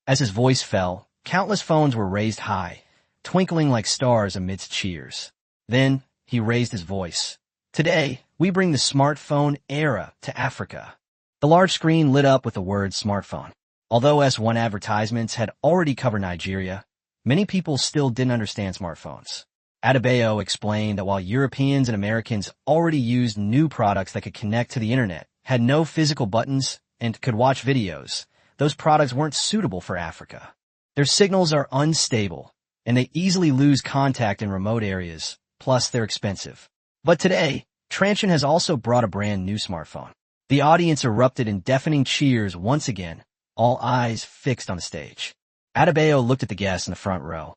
As his voice fell, countless phones were raised high, twinkling like stars amidst cheers. Then, he raised his voice. Today, we bring the smartphone era to Africa. The large screen lit up with the word smartphone. Although S1 advertisements had already covered Nigeria, many people still didn't understand smartphones. Adebayo explained that while Europeans and Americans already used new products that could connect to the internet, had no physical buttons, and could watch videos, those products weren't suitable for Africa. Their signals are unstable, and they easily lose contact in remote areas, plus they're expensive. But today, Transsion has also brought a brand new smartphone. The audience erupted in deafening cheers once again, all eyes fixed on the stage. Adebayo looked at the guests in the front row.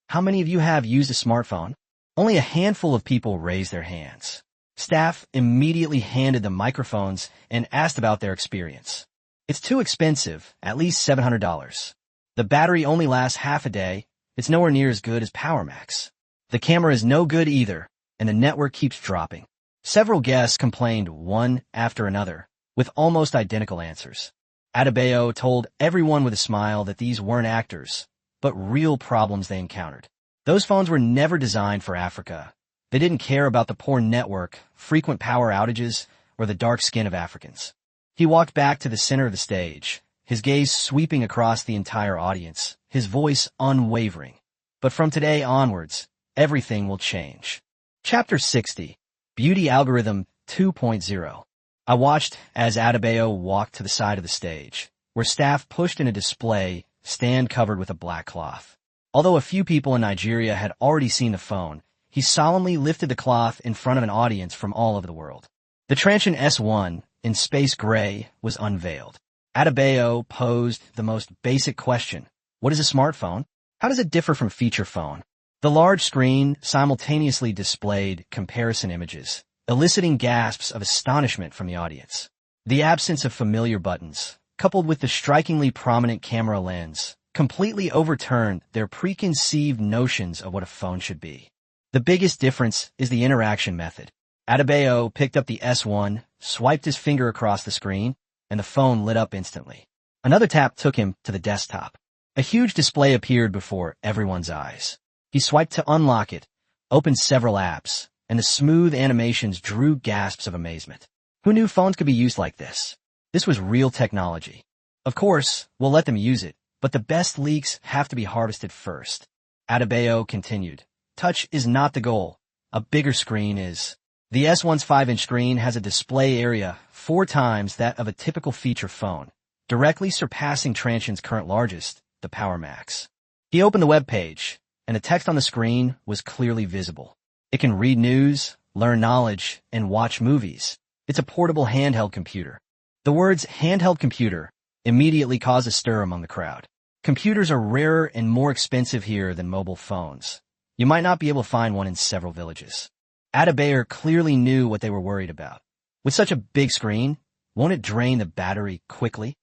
How many of you have used a smartphone? Only a handful of people raised their hands. Staff immediately handed them microphones and asked about their experience. It's too expensive, at least $700. The battery only lasts half a day. It's nowhere near as good as Power Max. The camera is no good either, and the network keeps dropping. Several guests complained one after another, with almost identical answers. Adebayo told everyone with a smile that these weren't actors, but real problems they encountered. Those phones were never designed for Africa. They didn't care about the poor network, frequent power outages, or the dark skin of Africans. He walked back to the center of the stage, his gaze sweeping across the entire audience, his voice unwavering. But from today onwards, everything will change. Chapter 60, Beauty Algorithm 2.0. I watched as Adebayo walked to the side of the stage, where staff pushed in a display stand covered with a black cloth. Although a few people in Nigeria had already seen the phone, he solemnly lifted the cloth in front of an audience from all over the world. The Transsion S1, in space gray, was unveiled. Adebayo posed the most basic question. What is a smartphone? How does it differ from feature phone? The large screen simultaneously displayed comparison images, eliciting gasps of astonishment from the audience. The absence of familiar buttons, coupled with the strikingly prominent camera lens, completely overturned their preconceived notions of what a phone should be. The biggest difference is the interaction method. Adebayo picked up the S1, swiped his finger across the screen, and the phone lit up instantly. Another tap took him to the desktop. A huge display appeared before everyone's eyes. He swiped to unlock it, opened several apps, and the smooth animations drew gasps of amazement. Who knew phones could be used like this? This was real technology. Of course, we'll let them use it, but the best leaks have to be harvested first. Adebayo continued. Touch is not the goal. A bigger screen is. The S1's 5-inch screen has a display area 4 times that of a typical feature phone, directly surpassing Transsion's current largest, the Power Max. He opened the web page, and the text on the screen was clearly visible. It can read news, learn knowledge, and watch movies. It's a portable handheld computer. The words handheld computer immediately caused a stir among the crowd. Computers are rarer and more expensive here than mobile phones. You might not be able to find one in several villages. Adebayor clearly knew what they were worried about. With such a big screen, won't it drain the battery quickly?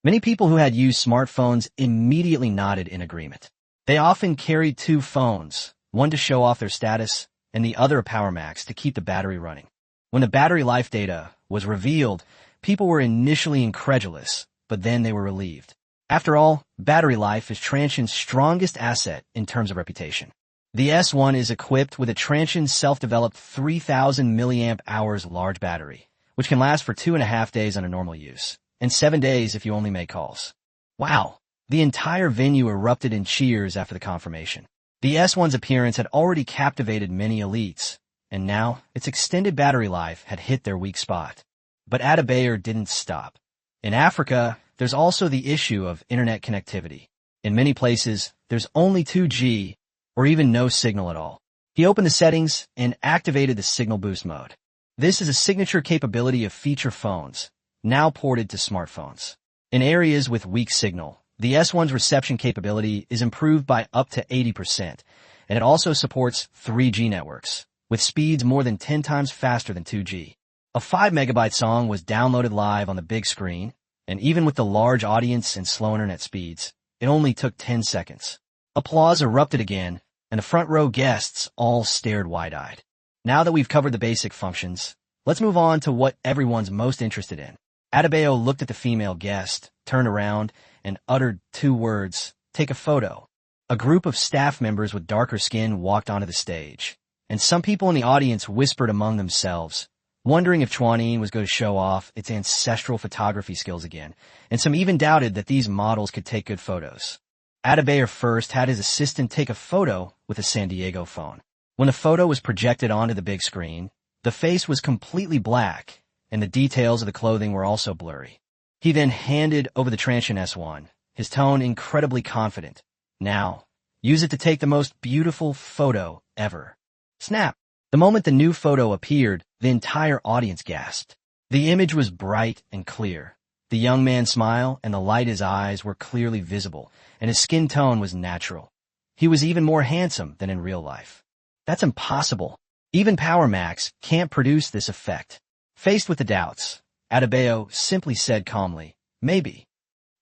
Many people who had used smartphones immediately nodded in agreement. They often carried two phones, one to show off their status and the other a power max to keep the battery running. When the battery life data was revealed, people were initially incredulous, but then they were relieved. After all, battery life is Transsion's strongest asset in terms of reputation. The S1 is equipped with a Transsion self-developed 3000 milliamp hours large battery, which can last for 2.5 days under normal use, and 7 days if you only make calls. Wow! The entire venue erupted in cheers after the confirmation. The S1's appearance had already captivated many elites, and now its extended battery life had hit their weak spot. But Adebayor didn't stop. In Africa, there's also the issue of internet connectivity. In many places, there's only 2G, or even no signal at all. He opened the settings and activated the signal boost mode. This is a signature capability of feature phones, now ported to smartphones. In areas with weak signal, the S1's reception capability is improved by up to 80%, and it also supports 3G networks, with speeds more than 10 times faster than 2G. A 5 megabyte song was downloaded live on the big screen, and even with the large audience and slow internet speeds, it only took 10 seconds. Applause erupted again, and the front row guests all stared wide-eyed. Now that we've covered the basic functions, let's move on to what everyone's most interested in. Adebayor looked at the female guest, turned around, and uttered 2 words, "Take a photo." A group of staff members with darker skin walked onto the stage, and some people in the audience whispered among themselves, wondering if Chuanin was going to show off its ancestral photography skills again, and some even doubted that these models could take good photos. Adebayor first had his assistant take a photo with a San Diego phone. When the photo was projected onto the big screen, the face was completely black, and the details of the clothing were also blurry. He then handed over the Transsion S1, his tone incredibly confident. "Now, use it to take the most beautiful photo ever." Snap! The moment the new photo appeared, the entire audience gasped. The image was bright and clear. The young man's smile and the light in his eyes were clearly visible, and his skin tone was natural. He was even more handsome than in real life. That's impossible. Even Power Max can't produce this effect. Faced with the doubts, Adebayor simply said calmly, "Maybe."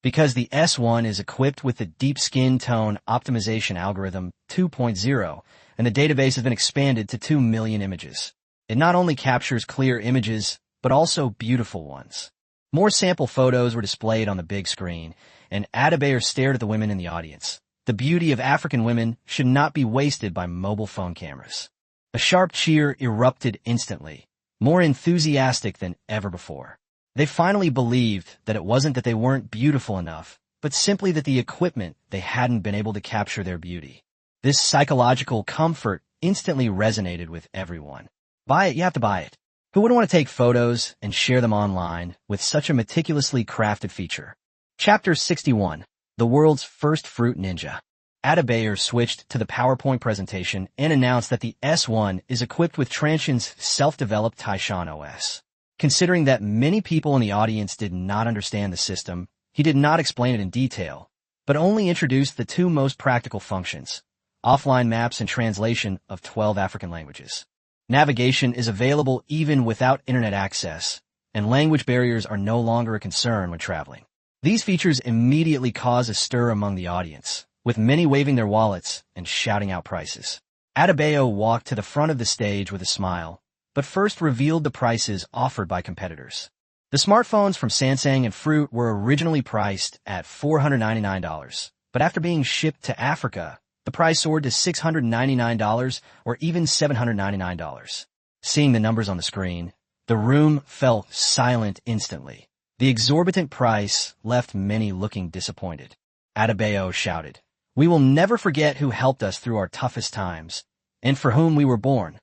Because the S1 is equipped with the Deep Skin Tone Optimization Algorithm 2.0, and the database has been expanded to 2 million images. It not only captures clear images, but also beautiful ones. More sample photos were displayed on the big screen, and Adebayor stared at the women in the audience. The beauty of African women should not be wasted by mobile phone cameras. A sharp cheer erupted instantly, more enthusiastic than ever before. They finally believed that it wasn't that they weren't beautiful enough, but simply that the equipment they hadn't been able to capture their beauty. This psychological comfort instantly resonated with everyone. Buy it, you have to buy it. Who wouldn't want to take photos and share them online with such a meticulously crafted feature? Chapter 61, The World's First Fruit Ninja. Adebayor switched to the PowerPoint presentation and announced that the S1 is equipped with Transsion's self-developed Taishan OS. Considering that many people in the audience did not understand the system, he did not explain it in detail, but only introduced the 2 most practical functions: offline maps and translation of 12 African languages. Navigation is available even without internet access, and language barriers are no longer a concern when traveling. These features immediately cause a stir among the audience, with many waving their wallets and shouting out prices. Adebayor walked to the front of the stage with a smile, but first revealed the prices offered by competitors. The smartphones from Samsung and Fruit were originally priced at $499, but after being shipped to Africa, the price soared to $699 or even $799. Seeing the numbers on the screen, the room fell silent instantly. The exorbitant price left many looking disappointed. Adebayor shouted, "We will never forget who helped us through our toughest times, and for whom we were born."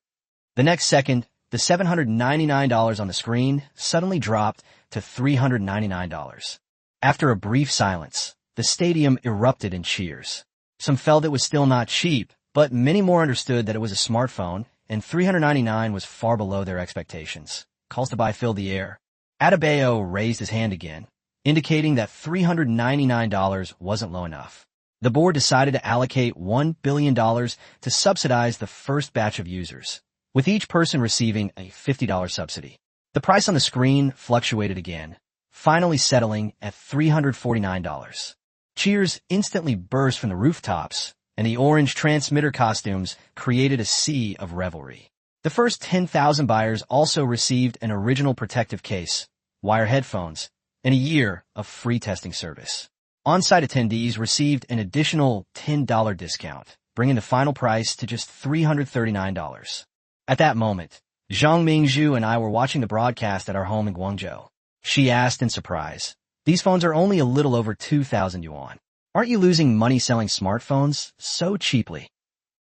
The next second, the $799 on the screen suddenly dropped to $399. After a brief silence, the stadium erupted in cheers. Some felt it was still not cheap, but many more understood that it was a smartphone, and $399 was far below their expectations. Calls to buy filled the air. Adebayor raised his hand again, indicating that $399 wasn't low enough. The board decided to allocate $1 billion to subsidize the first batch of users, with each person receiving a $50 subsidy. The price on the screen fluctuated again, finally settling at $349. Cheers instantly burst from the rooftops, and the orange transmitter costumes created a sea of revelry. The first 10,000 buyers also received an original protective case, wire headphones, and a year of free testing service. On-site attendees received an additional $10 discount, bringing the final price to just $339. At that moment, Zhang Mingzhu and I were watching the broadcast at our home in Guangzhou. She asked in surprise, "These phones are only a little over 2,000 yuan. Aren't you losing money selling smartphones so cheaply?"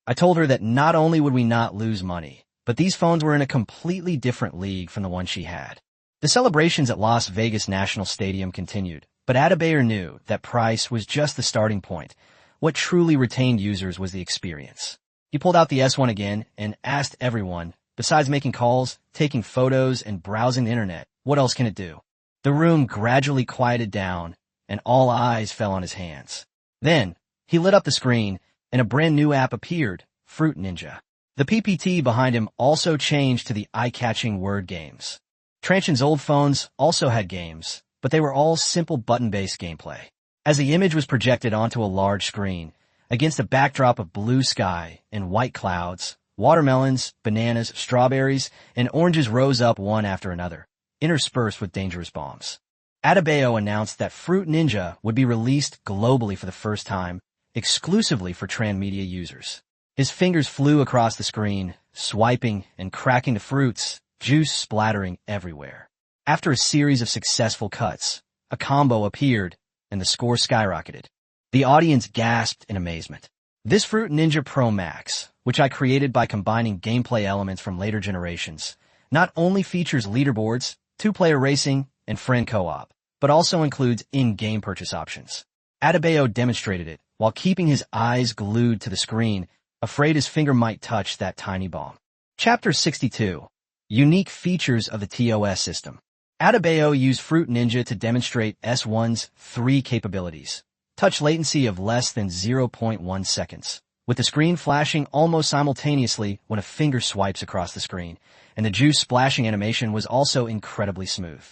I told her that not only would we not lose money, but these phones were in a completely different league from the one she had. The celebrations at Las Vegas National Stadium continued, but Adebayor knew that price was just the starting point. What truly retained users was the experience. He pulled out the S1 again and asked everyone, besides making calls, taking photos, and browsing the internet, what else can it do? The room gradually quieted down, and all eyes fell on his hands. Then, he lit up the screen, and a brand new app appeared, Fruit Ninja. The PPT behind him also changed to the eye-catching word games. Transsion's old phones also had games, but they were all simple button-based gameplay. As the image was projected onto a large screen, against a backdrop of blue sky and white clouds, watermelons, bananas, strawberries, and oranges rose up one after another, interspersed with dangerous bombs. Adebayo announced that Fruit Ninja would be released globally for the first time, exclusively for Transmedia users. His fingers flew across the screen, swiping and cracking the fruits, juice splattering everywhere. After a series of successful cuts, a combo appeared, and the score skyrocketed. The audience gasped in amazement. This Fruit Ninja Pro Max, which I created by combining gameplay elements from later generations, not only features leaderboards, two-player racing, and friend co-op, but also includes in-game purchase options. Adebayo demonstrated it while keeping his eyes glued to the screen, afraid his finger might touch that tiny bomb. Chapter 62. Unique Features of the TOS System. Adebayo used Fruit Ninja to demonstrate S1's 3 capabilities. Touch latency of less than 0.1 seconds, with the screen flashing almost simultaneously when a finger swipes across the screen, and the juice splashing animation was also incredibly smooth.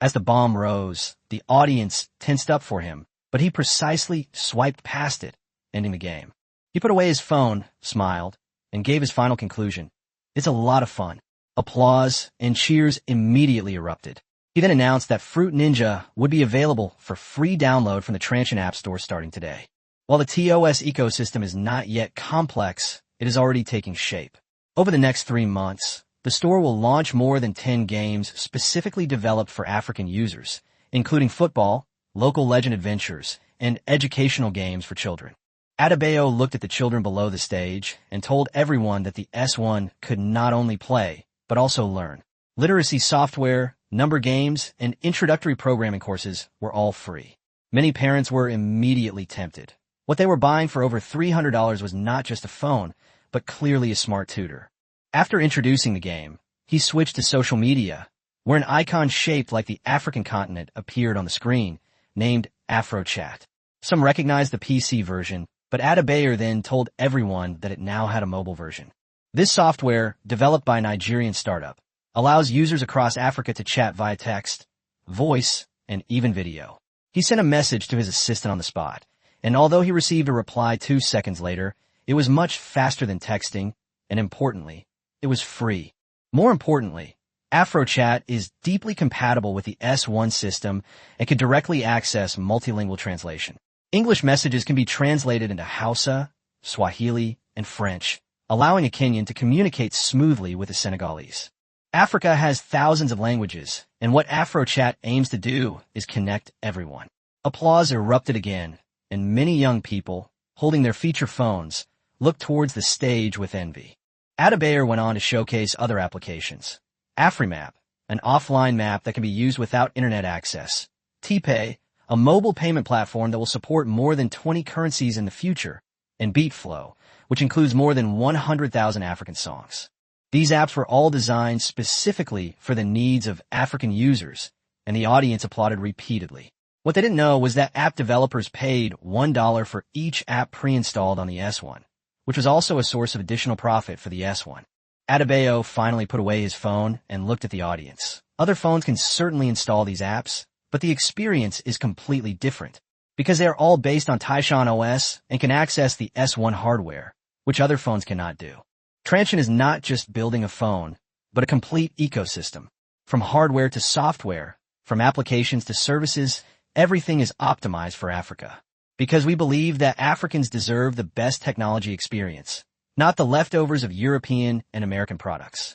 As the bomb rose, the audience tensed up for him, but he precisely swiped past it, ending the game. He put away his phone, smiled, and gave his final conclusion. "It's a lot of fun." Applause and cheers immediately erupted. He then announced that Fruit Ninja would be available for free download from the Transsion App Store starting today. While the TOS ecosystem is not yet complex, it is already taking shape. Over the next 3 months, the store will launch more than 10 games specifically developed for African users, including football, local legend adventures, and educational games for children. Adebayo looked at the children below the stage and told everyone that the S1 could not only play, but also learn. Literacy software, number games, and introductory programming courses were all free. Many parents were immediately tempted. What they were buying for over $300 was not just a phone, but clearly a smart tutor. After introducing the game, he switched to social media, where an icon shaped like the African continent appeared on the screen, named AfroChat. Some recognized the PC version, but Adebayo then told everyone that it now had a mobile version. This software, developed by a Nigerian startup, allows users across Africa to chat via text, voice, and even video. He sent a message to his assistant on the spot, and although he received a reply 2 seconds later, it was much faster than texting, and importantly, it was free. More importantly, AfroChat is deeply compatible with the S1 system and can directly access multilingual translation. English messages can be translated into Hausa, Swahili, and French, allowing a Kenyan to communicate smoothly with the Senegalese. Africa has thousands of languages, and what AfroChat aims to do is connect everyone. Applause erupted again, and many young people, holding their feature phones, looked towards the stage with envy. Adebayor went on to showcase other applications. AfriMap, an offline map that can be used without internet access. TPay, a mobile payment platform that will support more than 20 currencies in the future. And Beatflow, which includes more than 100,000 African songs. These apps were all designed specifically for the needs of African users, and the audience applauded repeatedly. What they didn't know was that app developers paid $1 for each app pre-installed on the S1, which was also a source of additional profit for the S1. Adebayo finally put away his phone and looked at the audience. Other phones can certainly install these apps, but the experience is completely different because they are all based on Taishan OS and can access the S1 hardware, which other phones cannot do. Transsion is not just building a phone, but a complete ecosystem. From hardware to software, from applications to services, everything is optimized for Africa. Because we believe that Africans deserve the best technology experience, not the leftovers of European and American products.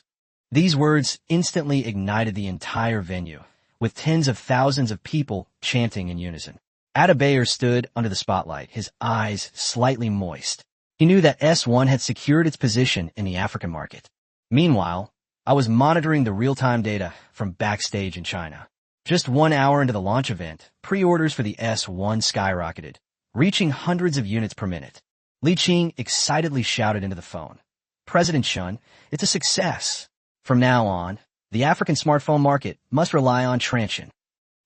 These words instantly ignited the entire venue, with tens of thousands of people chanting in unison. Adebayo stood under the spotlight, his eyes slightly moist. He knew that S1 had secured its position in the African market. Meanwhile, I was monitoring the real-time data from backstage in China. Just 1 hour into the launch event, pre-orders for the S1 skyrocketed, reaching hundreds of units per minute. Li Qing excitedly shouted into the phone, "President Shun, it's a success. From now on, the African smartphone market must rely on Transsion."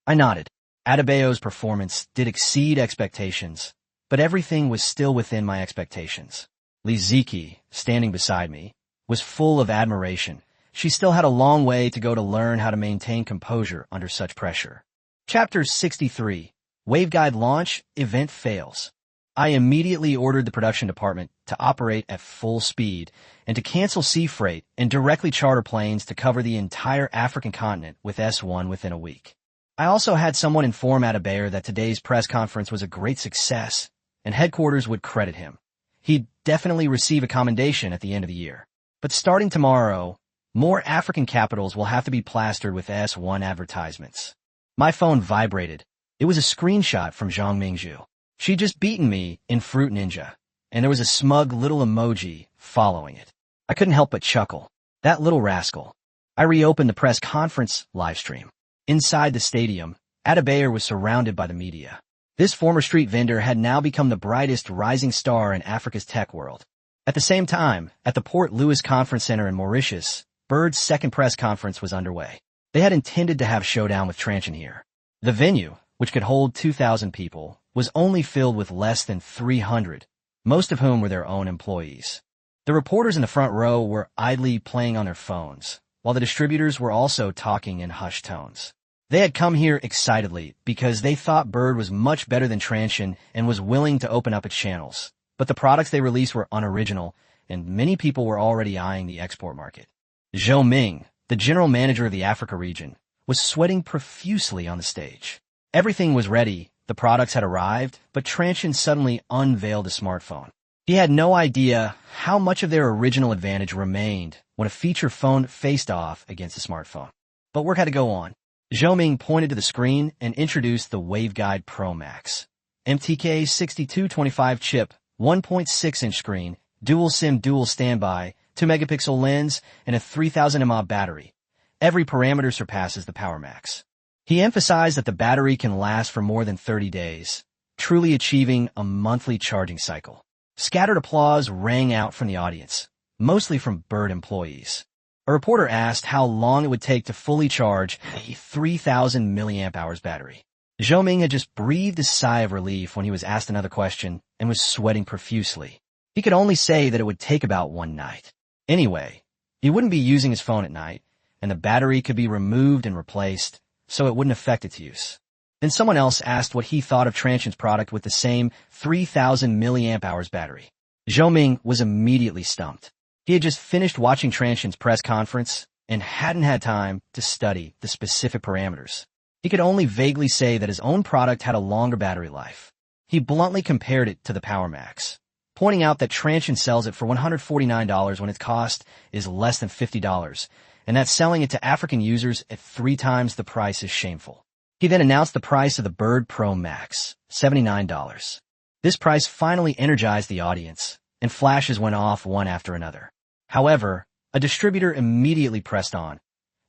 I nodded. Adebayo's performance did exceed expectations, but everything was still within my expectations. Li Ziki, standing beside me, was full of admiration. She still had a long way to go to learn how to maintain composure under such pressure. Chapter 63, Waveguide Launch, Event Fails. I immediately ordered the production department to operate at full speed and to cancel sea freight and directly charter planes to cover the entire African continent with S1 within a week. I also had someone inform Adebayo that today's press conference was a great success and headquarters would credit him. He'd definitely receive a commendation at the end of the year. But starting tomorrow, more African capitals will have to be plastered with S1 advertisements. My phone vibrated. It was a screenshot from Zhang Mingzhu. She'd just beaten me in Fruit Ninja, and there was a smug little emoji following it. I couldn't help but chuckle. That little rascal. I reopened the press conference livestream. Inside the stadium, Adebayo was surrounded by the media. This former street vendor had now become the brightest rising star in Africa's tech world. At the same time, at the Port Louis Conference Center in Mauritius, Bird's second press conference was underway. They had intended to have showdown with Transsion here. The venue, which could hold 2,000 people, was only filled with less than 300, most of whom were their own employees. The reporters in the front row were idly playing on their phones, while the distributors were also talking in hushed tones. They had come here excitedly because they thought Bird was much better than Transsion and was willing to open up its channels. But the products they released were unoriginal, and many people were already eyeing the export market. Zhou Ming, the general manager of the Africa region, was sweating profusely on the stage. Everything was ready, the products had arrived, but Transsion suddenly unveiled a smartphone. He had no idea how much of their original advantage remained when a feature phone faced off against a smartphone. But work had to go on. Zhou Ming pointed to the screen and introduced the Waveguide Pro Max. MTK 6225 chip, 1.6-inch screen, dual SIM dual standby, 2-megapixel lens, and a 3000 mAh battery. Every parameter surpasses the Power Max. He emphasized that the battery can last for more than 30 days, truly achieving a monthly charging cycle. Scattered applause rang out from the audience, mostly from Bird employees. A reporter asked how long it would take to fully charge a 3,000 mAh battery. Zhou Ming had just breathed a sigh of relief when he was asked another question and was sweating profusely. He could only say that it would take about one night. Anyway, he wouldn't be using his phone at night, and the battery could be removed and replaced, so it wouldn't affect its use. Then someone else asked what he thought of Transsion's product with the same 3,000 mAh battery. Zhou Ming was immediately stumped. He had just finished watching Transsion's press conference and hadn't had time to study the specific parameters. He could only vaguely say that his own product had a longer battery life. He bluntly compared it to the Power Max, pointing out that Transsion sells it for $149 when its cost is less than $50, and that selling it to African users at 3 times the price is shameful. He then announced the price of the Bird Pro Max, $79. This price finally energized the audience, and flashes went off one after another. However, a distributor immediately pressed on,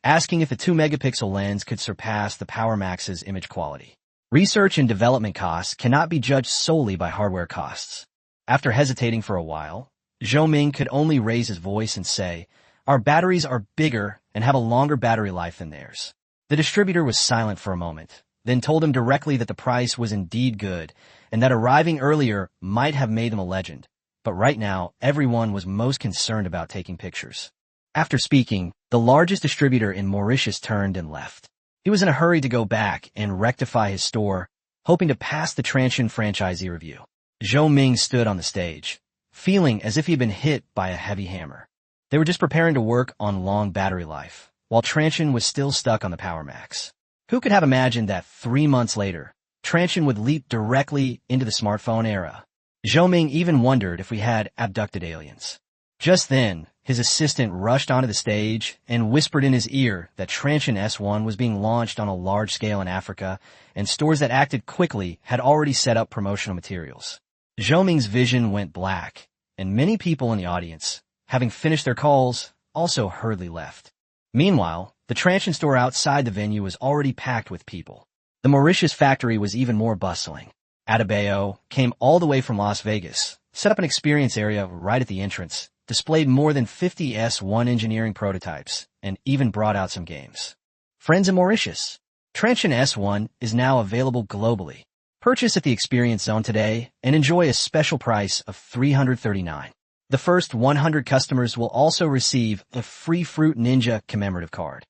asking if the 2-megapixel lens could surpass the Power Max's image quality. Research and development costs cannot be judged solely by hardware costs. After hesitating for a while, Zhou Ming could only raise his voice and say, "Our batteries are bigger and have a longer battery life than theirs." The distributor was silent for a moment, then told him directly that the price was indeed good and that arriving earlier might have made them a legend. But right now, everyone was most concerned about taking pictures. After speaking, the largest distributor in Mauritius turned and left. He was in a hurry to go back and rectify his store, hoping to pass the Transsion franchisee review. Zhou Ming stood on the stage, feeling as if he had been hit by a heavy hammer. They were just preparing to work on long battery life, while Transsion was still stuck on the Power Max. Who could have imagined that 3 months later, Transsion would leap directly into the smartphone era? Zhou Ming even wondered if we had abducted aliens. Just then, his assistant rushed onto the stage and whispered in his ear that Transsion S1 was being launched on a large scale in Africa, and stores that acted quickly had already set up promotional materials. Zhou Ming's vision went black, and many people in the audience, having finished their calls, also hurriedly left. Meanwhile, the Transsion store outside the venue was already packed with people. The Mauritius factory was even more bustling. Adebayo came all the way from Las Vegas, set up an experience area right at the entrance, displayed more than 50 S1 engineering prototypes, and even brought out some games. Friends in Mauritius, Transsion S1 is now available globally. Purchase at the Experience Zone today and enjoy a special price of $339. The first 100 customers will also receive a free Fruit Ninja commemorative card.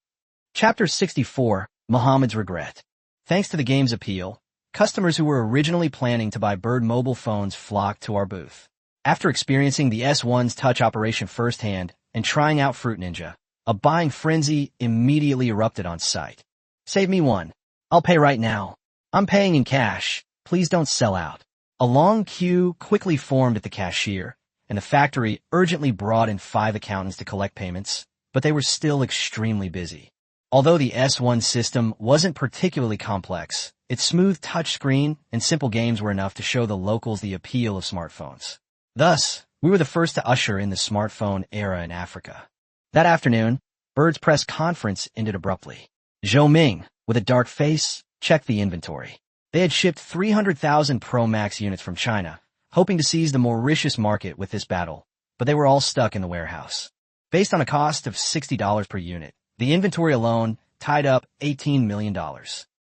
Chapter 64, Muhammad's Regret. Thanks to the game's appeal, customers who were originally planning to buy Bird mobile phones flocked to our booth. After experiencing the S1's touch operation firsthand and trying out Fruit Ninja, a buying frenzy immediately erupted on site. Save me one. I'll pay right now. I'm paying in cash. Please don't sell out. A long queue quickly formed at the cashier, and the factory urgently brought in 5 accountants to collect payments, but they were still extremely busy. Although the S1 system wasn't particularly complex, its smooth touchscreen and simple games were enough to show the locals the appeal of smartphones. Thus, we were the first to usher in the smartphone era in Africa. That afternoon, Bird's press conference ended abruptly. Zhou Ming, with a dark face, checked the inventory. They had shipped 300,000 Pro Max units from China, hoping to seize the Mauritius market with this battle, but they were all stuck in the warehouse. Based on a cost of $60 per unit, the inventory alone tied up $18 million.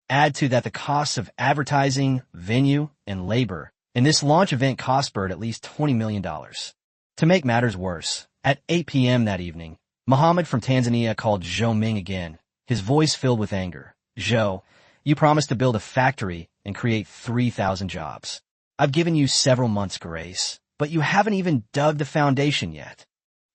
Add to that the costs of advertising, venue, and labor, and this launch event cost Bird at least $20 million. To make matters worse, at 8 p.m. that evening, Muhammad from Tanzania called Zhou Ming again, his voice filled with anger. Zhou, you promised to build a factory and create 3,000 jobs. I've given you several months' grace, but you haven't even dug the foundation yet.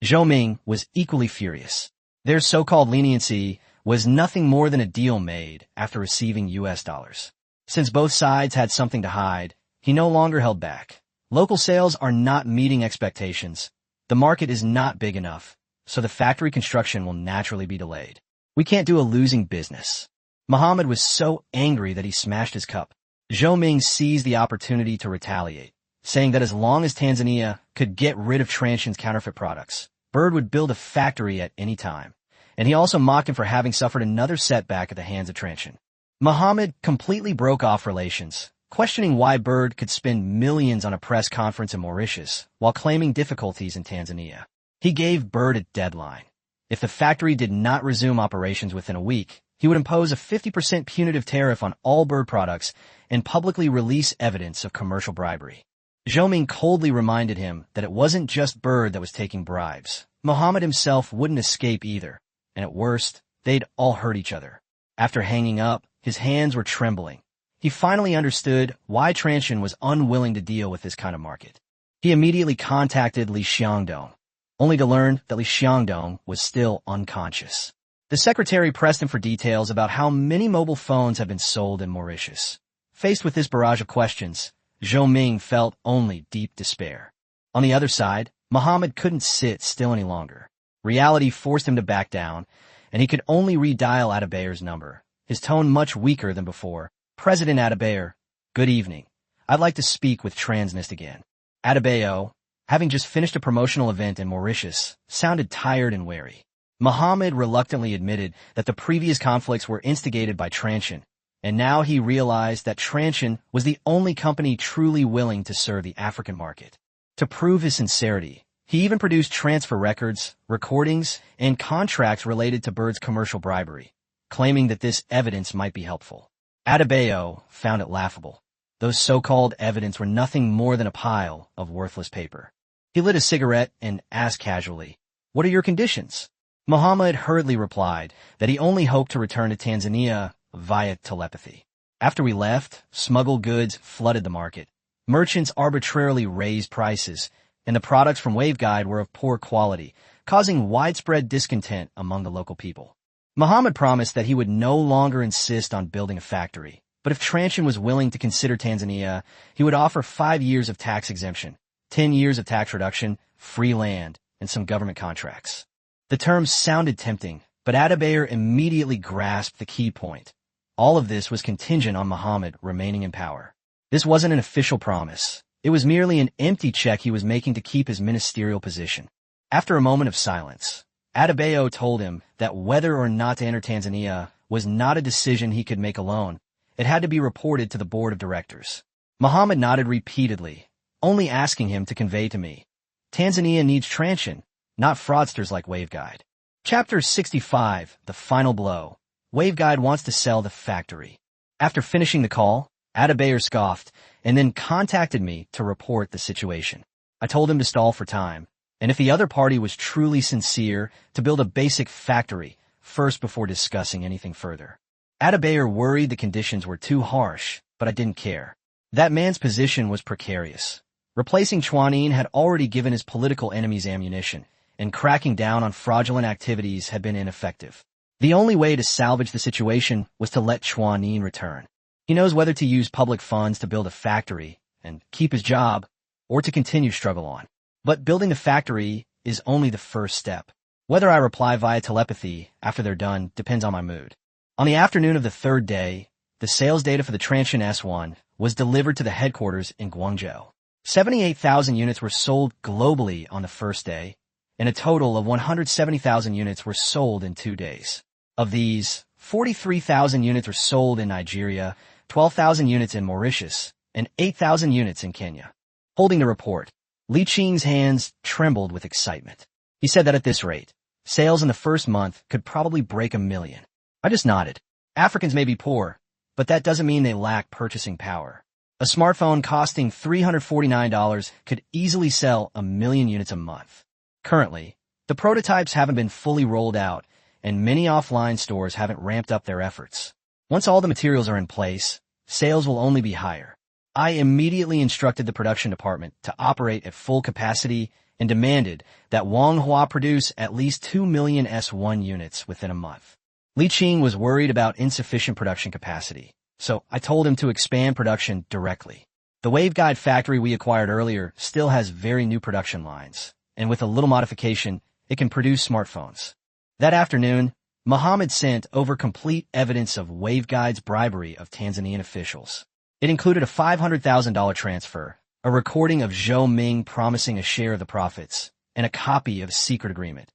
Zhou Ming was equally furious. Their so-called leniency was nothing more than a deal made after receiving US dollars. Since both sides had something to hide, he no longer held back. Local sales are not meeting expectations. The market is not big enough, so the factory construction will naturally be delayed. We can't do a losing business. Muhammad was so angry that he smashed his cup. Zhou Ming seized the opportunity to retaliate, saying that as long as Tanzania could get rid of Transsion's counterfeit products, Bird would build a factory at any time, and he also mocked him for having suffered another setback at the hands of Transsion. Muhammad completely broke off relations, questioning why Bird could spend millions on a press conference in Mauritius while claiming difficulties in Tanzania. He gave Bird a deadline. If the factory did not resume operations within a week, he would impose a 50% punitive tariff on all Bird products and publicly release evidence of commercial bribery. Zhou Ming coldly reminded him that it wasn't just Bird that was taking bribes. Muhammad himself wouldn't escape either, and at worst, they'd all hurt each other. After hanging up, his hands were trembling. He finally understood why Transsion was unwilling to deal with this kind of market. He immediately contacted Li Xiangdong, only to learn that Li Xiangdong was still unconscious. The secretary pressed him for details about how many mobile phones have been sold in Mauritius. Faced with this barrage of questions, Zhou Ming felt only deep despair. On the other side, Muhammad couldn't sit still any longer. Reality forced him to back down, and he could only redial Adebayer's number, his tone much weaker than before. President Adebayer, good evening. I'd like to speak with Transnist again. Adebayo, having just finished a promotional event in Mauritius, sounded tired and wary. Muhammad reluctantly admitted that the previous conflicts were instigated by Transsion, and now he realized that Transsion was the only company truly willing to serve the African market. To prove his sincerity, he even produced transfer records, recordings, and contracts related to Bird's commercial bribery, claiming that this evidence might be helpful. Adebayo found it laughable. Those so-called evidence were nothing more than a pile of worthless paper. He lit a cigarette and asked casually, "What are your conditions?" Muhammad hurriedly replied that he only hoped to return to Tanzania via telepathy. After we left, smuggled goods flooded the market. Merchants arbitrarily raised prices, and the products from Waveguide were of poor quality, causing widespread discontent among the local people. Muhammad promised that he would no longer insist on building a factory, but if Transsion was willing to consider Tanzania, he would offer 5 years of tax exemption, 10 years of tax reduction, free land, and some government contracts. The terms sounded tempting, but Adebayo immediately grasped the key point. All of this was contingent on Muhammad remaining in power. This wasn't an official promise. It was merely an empty check he was making to keep his ministerial position. After a moment of silence, Adebayo told him that whether or not to enter Tanzania was not a decision he could make alone. It had to be reported to the board of directors. Muhammad nodded repeatedly, only asking him to convey to me, "Tanzania needs Transsion, not fraudsters like Waveguide." Chapter 65, The Final Blow. Waveguide wants to sell the factory. After finishing the call, Adebayo scoffed and then contacted me to report the situation. I told him to stall for time, and if the other party was truly sincere, to build a basic factory first before discussing anything further. Adebayo worried the conditions were too harsh, but I didn't care. That man's position was precarious. Replacing Chuanin had already given his political enemies ammunition, and cracking down on fraudulent activities had been ineffective. The only way to salvage the situation was to let Chuanin return. He knows whether to use public funds to build a factory and keep his job, or to continue struggle on. But building the factory is only the first step. Whether I reply via telepathy after they're done depends on my mood. On the afternoon of the third day, the sales data for the Transsion S1 was delivered to the headquarters in Guangzhou. 78,000 units were sold globally on the first day, and a total of 170,000 units were sold in 2 days. Of these, 43,000 units were sold in Nigeria, 12,000 units in Mauritius, and 8,000 units in Kenya. Holding the report, Li Qing's hands trembled with excitement. He said that at this rate, sales in the first month could probably break 1 million. I just nodded. Africans may be poor, but that doesn't mean they lack purchasing power. A smartphone costing $349 could easily sell 1 million units a month. Currently, the prototypes haven't been fully rolled out, and many offline stores haven't ramped up their efforts. Once all the materials are in place, sales will only be higher. I immediately instructed the production department to operate at full capacity and demanded that Manhwa produce at least 2 million S1 units within a month. Li Qing was worried about insufficient production capacity, so I told him to expand production directly. The Waveguide factory we acquired earlier still has very new production lines, and with a little modification, it can produce smartphones. That afternoon, Muhammad sent over complete evidence of Waveguide's bribery of Tanzanian officials. It included a $500,000 transfer, a recording of Zhou Ming promising a share of the profits, and a copy of a secret agreement.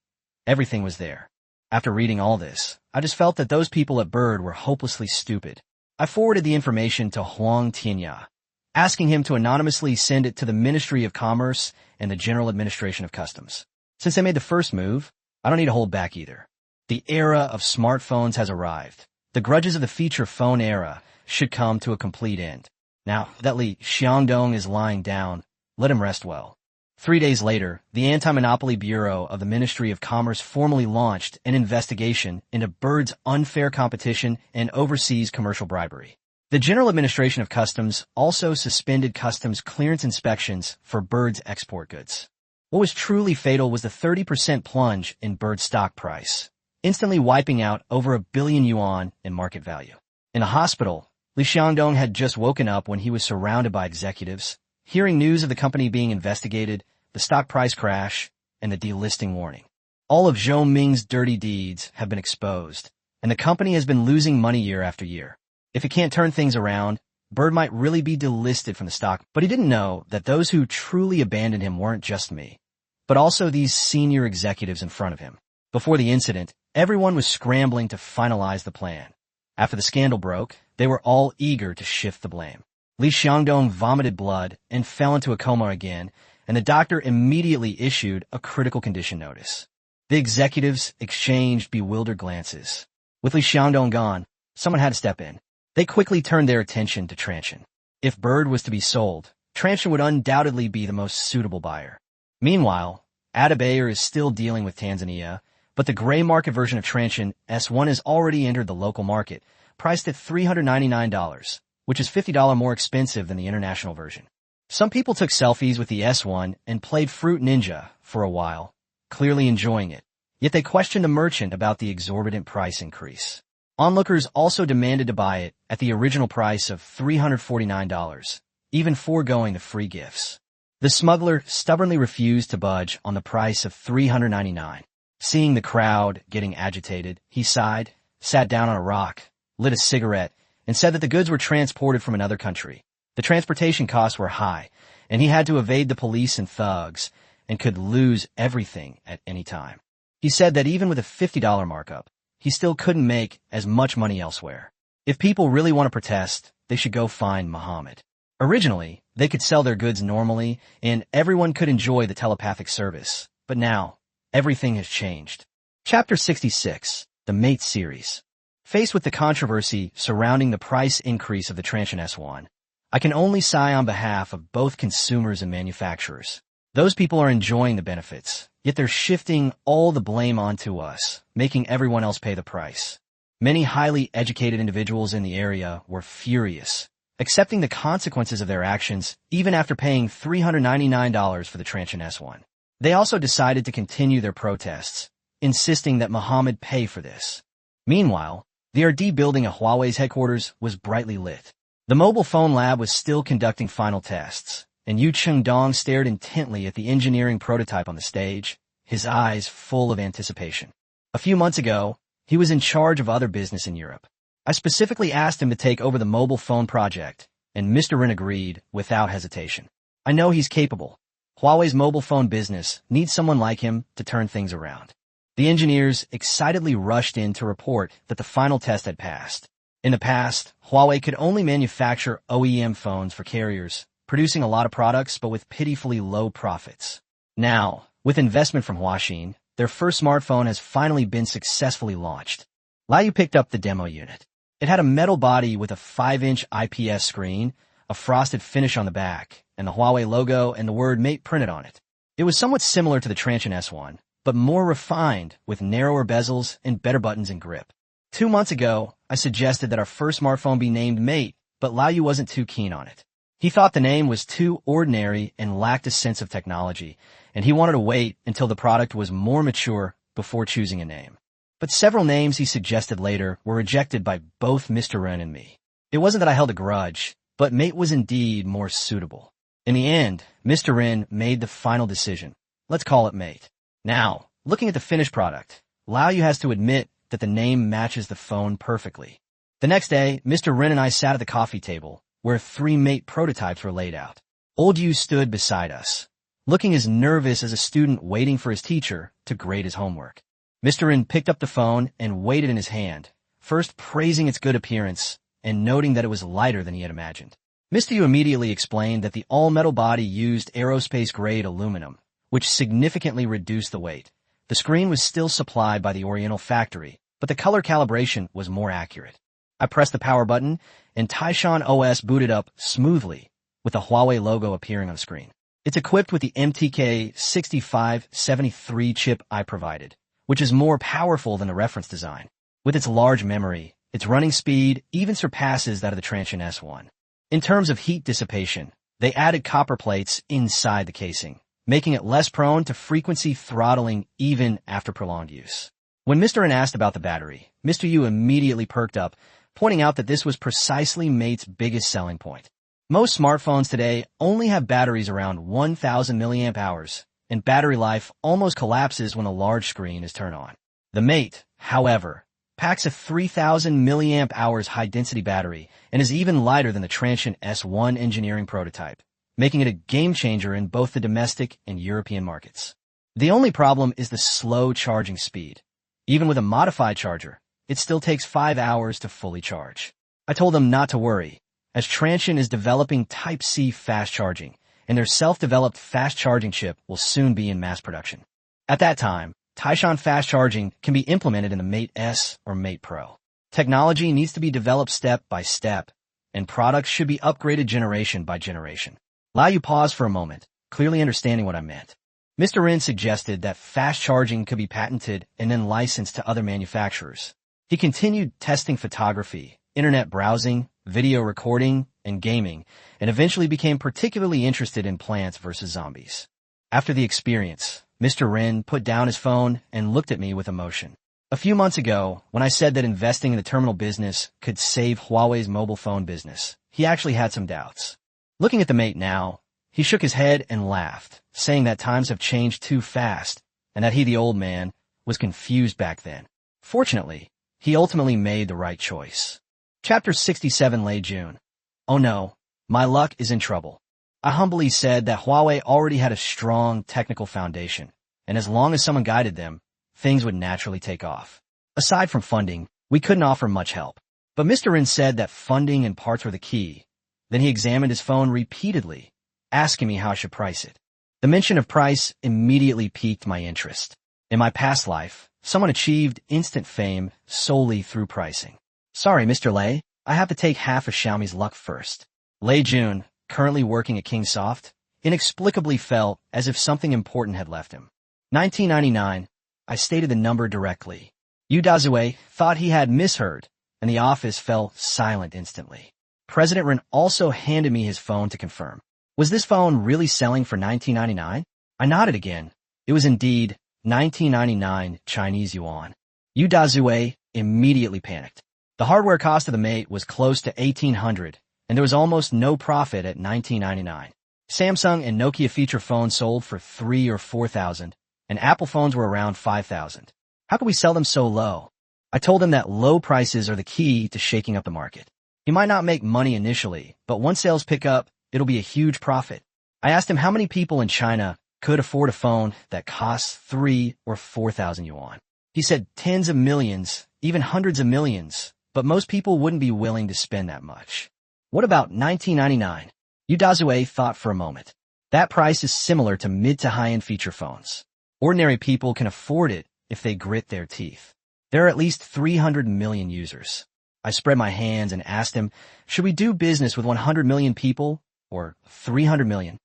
Everything was there. After reading all this, I just felt that those people at Bird were hopelessly stupid. I forwarded the information to Huang Tianya, asking him to anonymously send it to the Ministry of Commerce and the General Administration of Customs. Since they made the first move, I don't need to hold back either. The era of smartphones has arrived. The grudges of the feature phone era should come to a complete end. Now that Li Xiangdong is lying down, let him rest well. 3 days later, the Anti-Monopoly Bureau of the Ministry of Commerce formally launched an investigation into Bird's unfair competition and overseas commercial bribery. The General Administration of Customs also suspended customs clearance inspections for Bird's export goods. What was truly fatal was the 30% plunge in Bird's stock price, instantly wiping out over 1 billion yuan in market value. In a hospital, Li Xiangdong had just woken up when he was surrounded by executives, hearing news of the company being investigated, the stock price crash, and the delisting warning. All of Zhou Ming's dirty deeds have been exposed, and the company has been losing money year after year. If it can't turn things around, Bird might really be delisted from the stock, but he didn't know that those who truly abandoned him weren't just me, but also these senior executives in front of him. Before the incident, everyone was scrambling to finalize the plan. After the scandal broke, they were all eager to shift the blame. Li Xiangdong vomited blood and fell into a coma again, and the doctor immediately issued a critical condition notice. The executives exchanged bewildered glances. With Li Xiangdong gone, someone had to step in. They quickly turned their attention to Transsion. If Bird was to be sold, Transsion would undoubtedly be the most suitable buyer. Meanwhile, Adabayer is still dealing with Tanzania, but the gray market version of Transsion S1 has already entered the local market, priced at $399, which is $50 more expensive than the international version. Some people took selfies with the S1 and played Fruit Ninja for a while, clearly enjoying it. Yet they questioned the merchant about the exorbitant price increase. Onlookers also demanded to buy it at the original price of $349, even foregoing the free gifts. The smuggler stubbornly refused to budge on the price of $399. Seeing the crowd getting agitated, he sighed, sat down on a rock, lit a cigarette, and said that the goods were transported from another country. The transportation costs were high, and he had to evade the police and thugs, and could lose everything at any time. He said that even with a $50 markup, he still couldn't make as much money elsewhere. If people really want to protest, they should go find Muhammad. Originally, they could sell their goods normally, and everyone could enjoy the telepathic service. But now, everything has changed. Chapter 66, The Mate Series. Faced with the controversy surrounding the price increase of the Transsion S1, I can only sigh on behalf of both consumers and manufacturers. Those people are enjoying the benefits, yet they're shifting all the blame onto us, making everyone else pay the price. Many highly educated individuals in the area were furious, accepting the consequences of their actions even after paying $399 for the Transsion S1. They also decided to continue their protests, insisting that Muhammad pay for this. Meanwhile, the RD building at Huawei's headquarters was brightly lit. The mobile phone lab was still conducting final tests, and Yu Chengdong stared intently at the engineering prototype on the stage, his eyes full of anticipation. A few months ago, he was in charge of other business in Europe. I specifically asked him to take over the mobile phone project, and Mr. Rin agreed without hesitation. I know he's capable. Huawei's mobile phone business needs someone like him to turn things around. The engineers excitedly rushed in to report that the final test had passed. In the past, Huawei could only manufacture OEM phones for carriers, producing a lot of products but with pitifully low profits. Now, with investment from Huaxin, their first smartphone has finally been successfully launched. Liu picked up the demo unit. It had a metal body with a 5-inch IPS screen, a frosted finish on the back, and the Huawei logo and the word Mate printed on it. It was somewhat similar to the Transsion S1, but more refined with narrower bezels and better buttons and grip. 2 months ago, I suggested that our first smartphone be named Mate, but Liu wasn't too keen on it. He thought the name was too ordinary and lacked a sense of technology, and he wanted to wait until the product was more mature before choosing a name. But several names he suggested later were rejected by both Mr. Ren and me. It wasn't that I held a grudge, but Mate was indeed more suitable. In the end, Mr. Ren made the final decision. Let's call it Mate. Now, looking at the finished product, Liu has to admit that the name matches the phone perfectly. The next day, Mr. Ren and I sat at the coffee table, where 3 Mate prototypes were laid out. Old Yu stood beside us, looking as nervous as a student waiting for his teacher to grade his homework. Mr. Ren picked up the phone and weighed it in his hand, first praising its good appearance and noting that it was lighter than he had imagined. Mr. Yu immediately explained that the all-metal body used aerospace-grade aluminum, which significantly reduced the weight. The screen was still supplied by the Oriental factory, but the color calibration was more accurate. I pressed the power button, and Taishan OS booted up smoothly, with the Huawei logo appearing on the screen. It's equipped with the MTK 6573 chip I provided, which is more powerful than the reference design. With its large memory, its running speed even surpasses that of the Transsion S1. In terms of heat dissipation, they added copper plates inside the casing, making it less prone to frequency throttling even after prolonged use. When Mr. N asked about the battery, Mr. Yu immediately perked up, pointing out that this was precisely Mate's biggest selling point. Most smartphones today only have batteries around 1,000 milliamp hours, and battery life almost collapses when a large screen is turned on. The Mate, however, packs a 3,000 milliamp hours high-density battery and is even lighter than the Transsion S1 engineering prototype, making it a game-changer in both the domestic and European markets. The only problem is the slow charging speed. Even with a modified charger, it still takes 5 hours to fully charge. I told them not to worry, as Transsion is developing Type-C fast charging, and their self-developed fast charging chip will soon be in mass production. At that time, Taishan fast charging can be implemented in the Mate S or Mate Pro. Technology needs to be developed step by step, and products should be upgraded generation by generation. Allow you pause for a moment, clearly understanding what I meant. Mr. Rin suggested that fast charging could be patented and then licensed to other manufacturers. He continued testing photography, internet browsing, video recording, and gaming, and eventually became particularly interested in Plants vs. Zombies. After the experience, Mr. Rin put down his phone and looked at me with emotion. A few months ago, when I said that investing in the terminal business could save Huawei's mobile phone business, he actually had some doubts. Looking at the mate now, he shook his head and laughed, saying that times have changed too fast, and that he, the old man, was confused back then. Fortunately, he ultimately made the right choice. Chapter 67, late June. Oh no, my luck is in trouble. I humbly said that Huawei already had a strong technical foundation, and as long as someone guided them, things would naturally take off. Aside from funding, we couldn't offer much help. But Mr. Rin said that funding and parts were the key. Then he examined his phone repeatedly, asking me how I should price it. The mention of price immediately piqued my interest. In my past life, someone achieved instant fame solely through pricing. Sorry, Mr. Lei, I have to take half of Xiaomi's luck first. Lei Jun, currently working at Kingsoft, inexplicably felt as if something important had left him. 1999, I stated the number directly. Yu Dazue thought he had misheard, and the office fell silent instantly. President Ren also handed me his phone to confirm. Was this phone really selling for $19.99? I nodded again. It was indeed $19.99 Chinese yuan. Yu Dazue immediately panicked. The hardware cost of the mate was close to $1,800, and there was almost no profit at $19.99. Samsung and Nokia feature phones sold for $3,000 or $4,000, and Apple phones were around $5,000. How could we sell them so low? I told him that low prices are the key to shaking up the market. He might not make money initially, but once sales pick up, it'll be a huge profit. I asked him how many people in China could afford a phone that costs 3,000 or 4,000 yuan. He said tens of millions, even hundreds of millions, but most people wouldn't be willing to spend that much. What about $19.99? Yu Dazue thought for a moment. That price is similar to mid to high-end feature phones. Ordinary people can afford it if they grit their teeth. There are at least 300 million users. I spread my hands and asked him, should we do business with 100 million people or 300 million?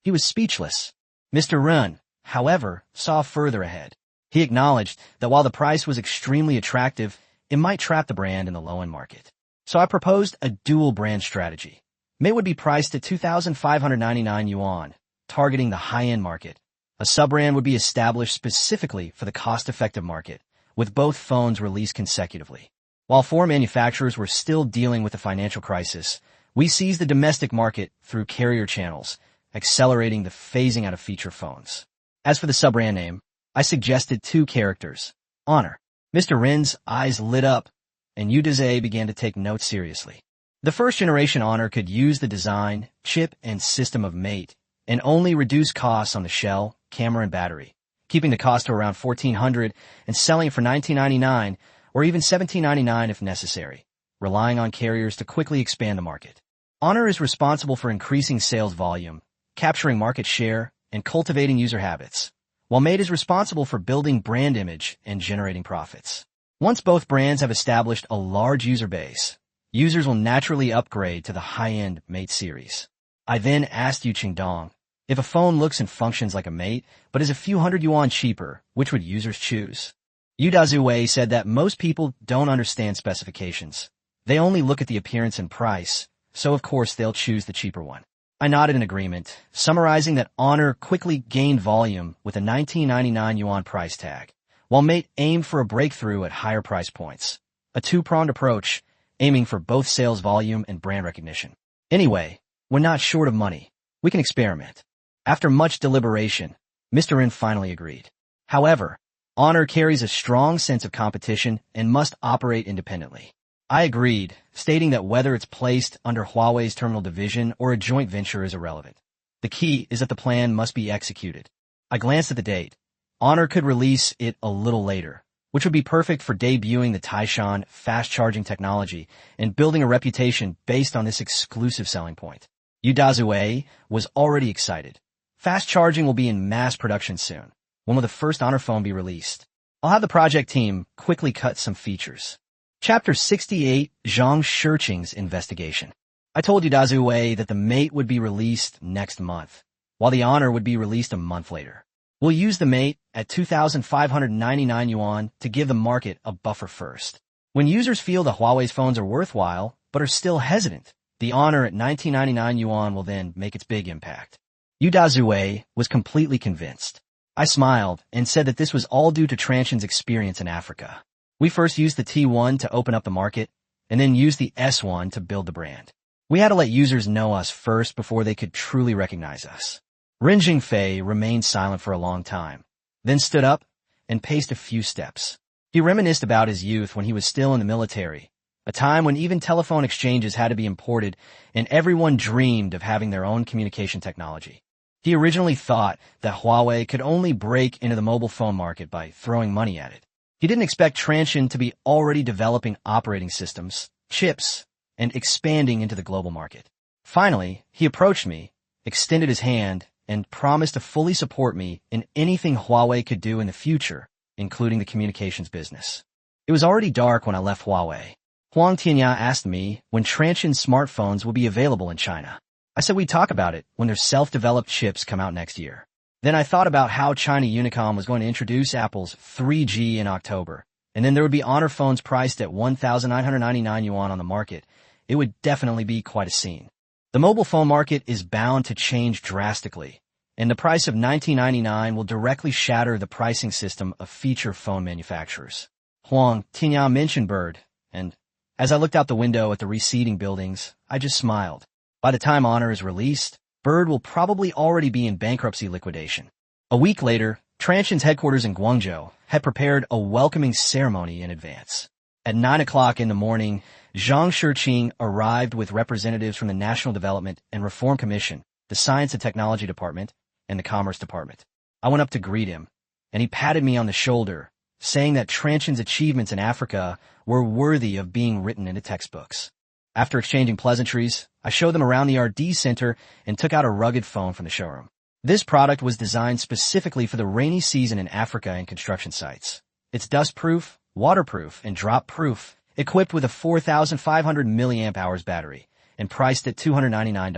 He was speechless. Mr. Ren, however, saw further ahead. He acknowledged that while the price was extremely attractive, it might trap the brand in the low-end market. So I proposed a dual brand strategy. Mate would be priced at 2,599 yuan, targeting the high-end market. A sub-brand would be established specifically for the cost-effective market, with both phones released consecutively. While foreign manufacturers were still dealing with the financial crisis, we seized the domestic market through carrier channels, accelerating the phasing out of feature phones. As for the sub-brand name, I suggested 2 characters. Honor. Mr. Rin's eyes lit up, and Yu Dazue began to take notes seriously. The first-generation Honor could use the design, chip, and system of Mate, and only reduce costs on the shell, camera, and battery, keeping the cost to around $1,400 and selling it for $19.99 or even $17.99 if necessary, relying on carriers to quickly expand the market. Honor is responsible for increasing sales volume, capturing market share, and cultivating user habits, while Mate is responsible for building brand image and generating profits. Once both brands have established a large user base, users will naturally upgrade to the high-end Mate series. I then asked Yu Qingdong, if a phone looks and functions like a Mate, but is a few hundred yuan cheaper, which would users choose? Yu Dazue said that most people don't understand specifications. They only look at the appearance and price, so of course they'll choose the cheaper one. I nodded in agreement, summarizing that Honor quickly gained volume with a 19.99 yuan price tag, while Mate aimed for a breakthrough at higher price points. A two-pronged approach, aiming for both sales volume and brand recognition. Anyway, we're not short of money. We can experiment. After much deliberation, Mr. Rin finally agreed. However, Honor carries a strong sense of competition and must operate independently. I agreed, stating that whether it's placed under Huawei's terminal division or a joint venture is irrelevant. The key is that the plan must be executed. I glanced at the date. Honor could release it a little later, which would be perfect for debuting the Taishan fast-charging technology and building a reputation based on this exclusive selling point. Yu Dazue was already excited. Fast charging will be in mass production soon. When will the first Honor phone be released? I'll have the project team quickly cut some features. Chapter 68, Zhang Shiqing's Investigation. I told Yu Dazuwei that the mate would be released next month, while the honor would be released a month later. We'll use the mate at 2,599 yuan to give the market a buffer first. When users feel the Huawei's phones are worthwhile, but are still hesitant, the honor at 1999 yuan will then make its big impact. Yu Dazuwei was completely convinced. I smiled and said that this was all due to Transsion's experience in Africa. We first used the T1 to open up the market, and then used the S1 to build the brand. We had to let users know us first before they could truly recognize us. Ren Jingfei remained silent for a long time, then stood up and paced a few steps. He reminisced about his youth when he was still in the military, a time when even telephone exchanges had to be imported and everyone dreamed of having their own communication technology. He originally thought that Huawei could only break into the mobile phone market by throwing money at it. He didn't expect Transsion to be already developing operating systems, chips, and expanding into the global market. Finally, he approached me, extended his hand, and promised to fully support me in anything Huawei could do in the future, including the communications business. It was already dark when I left Huawei. Huang Tianya asked me when Transsion smartphones will be available in China. I said we'd talk about it when their self-developed chips come out next year. Then I thought about how China Unicom was going to introduce Apple's 3G in October, and then there would be Honor phones priced at 1,999 yuan on the market. It would definitely be quite a scene. The mobile phone market is bound to change drastically, and the price of $19.99 will directly shatter the pricing system of feature phone manufacturers. Huang Tianya mentioned Bird, and as I looked out the window at the receding buildings, I just smiled. By the time Honor is released, Bird will probably already be in bankruptcy liquidation. A week later, Transsion's headquarters in Guangzhou had prepared a welcoming ceremony in advance. At 9 o'clock in the morning, Zhang Shiqing arrived with representatives from the National Development and Reform Commission, the Science and Technology Department, and the Commerce Department. I went up to greet him, and he patted me on the shoulder, saying that Transsion's achievements in Africa were worthy of being written into textbooks. After exchanging pleasantries, I showed them around the R&D center and took out a rugged phone from the showroom. This product was designed specifically for the rainy season in Africa and construction sites. It's dust-proof, waterproof, and drop-proof, equipped with a 4,500 mAh battery, and priced at $299.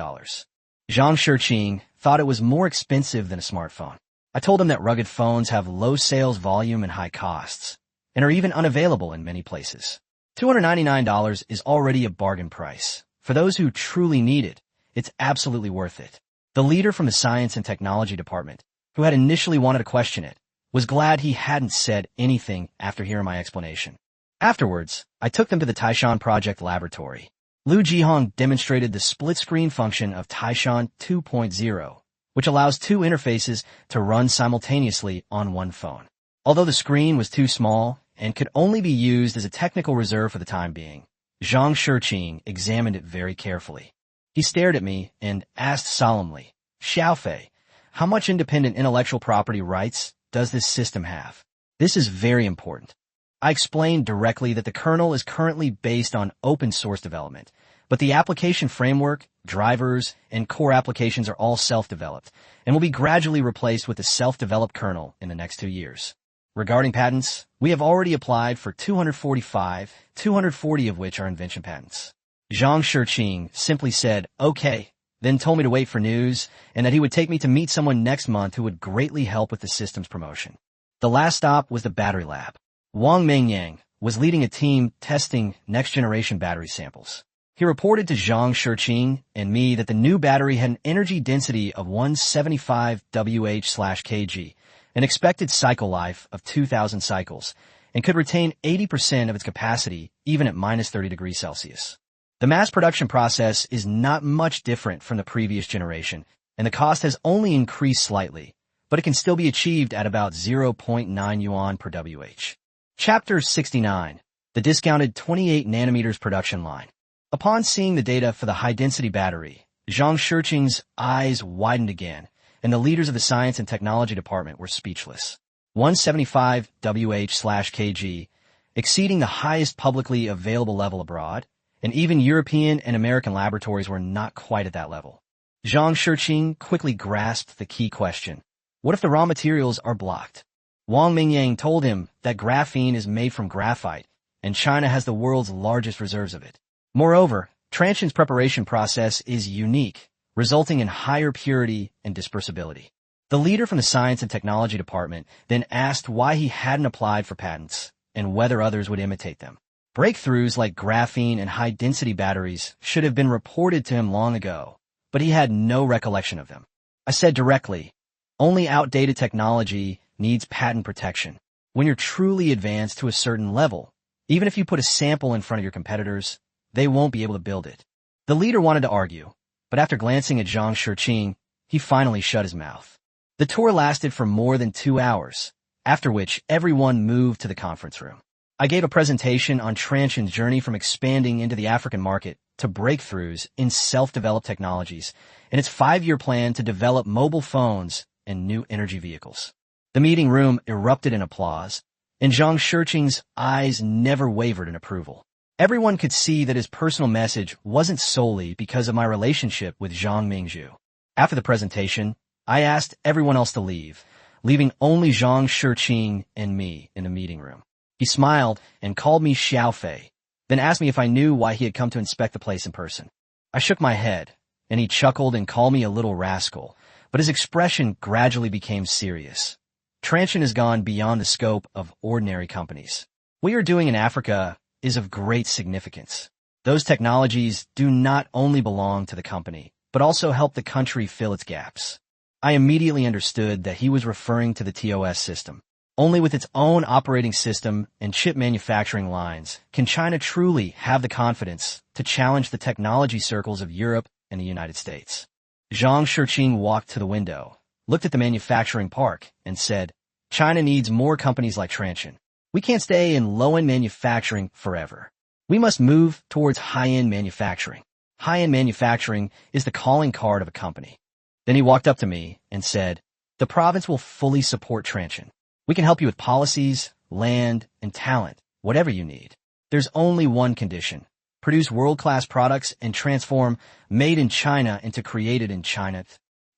Zhang Shiqing thought it was more expensive than a smartphone. I told him that rugged phones have low sales volume and high costs, and are even unavailable in many places. $299 is already a bargain price. For those who truly need it, it's absolutely worth it. The leader from the Science and Technology Department, who had initially wanted to question it, was glad he hadn't said anything after hearing my explanation. Afterwards, I took them to the Taishan Project Laboratory. Liu Jihong demonstrated the split-screen function of Taishan 2.0, which allows two interfaces to run simultaneously on one phone. Although the screen was too small and could only be used as a technical reserve for the time being, Zhang Shiqing examined it very carefully. He stared at me and asked solemnly, "Xiaofei, how much independent intellectual property rights does this system have?" This is very important. I explained directly that the kernel is currently based on open source development, but the application framework, drivers, and core applications are all self-developed and will be gradually replaced with the self-developed kernel in the next 2 years. Regarding patents, we have already applied for 245, 240 of which are invention patents. Zhang Shiqing simply said, "Okay," then told me to wait for news and that he would take me to meet someone next month who would greatly help with the system's promotion. The last stop was the battery lab. Wang Mengyang was leading a team testing next-generation battery samples. He reported to Zhang Shiqing and me that the new battery had an energy density of 175 Wh/kg, an expected cycle life of 2,000 cycles, and could retain 80% of its capacity even at minus 30 degrees Celsius. The mass production process is not much different from the previous generation, and the cost has only increased slightly, but it can still be achieved at about 0.9 yuan per Wh. Chapter 69. The discounted 28 nanometers production line. Upon seeing the data for the high-density battery, Zhang Shiqing's eyes widened again, and the leaders of the Science and Technology Department were speechless. 175 Wh/kg, exceeding the highest publicly available level abroad, and even European and American laboratories were not quite at that level. Zhang Shiqing quickly grasped the key question. What if the raw materials are blocked? Wang Mengyang told him that graphene is made from graphite, and China has the world's largest reserves of it. Moreover, Transsion's preparation process is unique, resulting in higher purity and dispersibility. The leader from the Science and Technology Department then asked why he hadn't applied for patents and whether others would imitate them. Breakthroughs like graphene and high-density batteries should have been reported to him long ago, but he had no recollection of them. I said directly, only outdated technology needs patent protection. When you're truly advanced to a certain level, even if you put a sample in front of your competitors, they won't be able to build it. The leader wanted to argue, but after glancing at Zhang Shiqing, he finally shut his mouth. The tour lasted for more than 2 hours, after which everyone moved to the conference room. I gave a presentation on Transsion's journey from expanding into the African market to breakthroughs in self-developed technologies and its 5-year plan to develop mobile phones and new energy vehicles. The meeting room erupted in applause, and Zhang Shiqing's eyes never wavered in approval. Everyone could see that his personal message wasn't solely because of my relationship with Zhang Mingzhu. After the presentation, I asked everyone else to leave, leaving only Zhang Shiqing and me in the meeting room. He smiled and called me Xiaofei, then asked me if I knew why he had come to inspect the place in person. I shook my head, and he chuckled and called me a little rascal, but his expression gradually became serious. Transsion has gone beyond the scope of ordinary companies. What you're doing in Africa is of great significance. Those technologies do not only belong to the company, but also help the country fill its gaps. I immediately understood that he was referring to the TOS system. Only with its own operating system and chip manufacturing lines can China truly have the confidence to challenge the technology circles of Europe and the United States. Zhang Shiqing walked to the window, looked at the manufacturing park, and said, China needs more companies like Transsion. We can't stay in low-end manufacturing forever. We must move towards high-end manufacturing. High-end manufacturing is the calling card of a company. Then he walked up to me and said, the province will fully support Transsion. We can help you with policies, land, and talent, whatever you need. There's only one condition. Produce world-class products and transform made in China into created in China.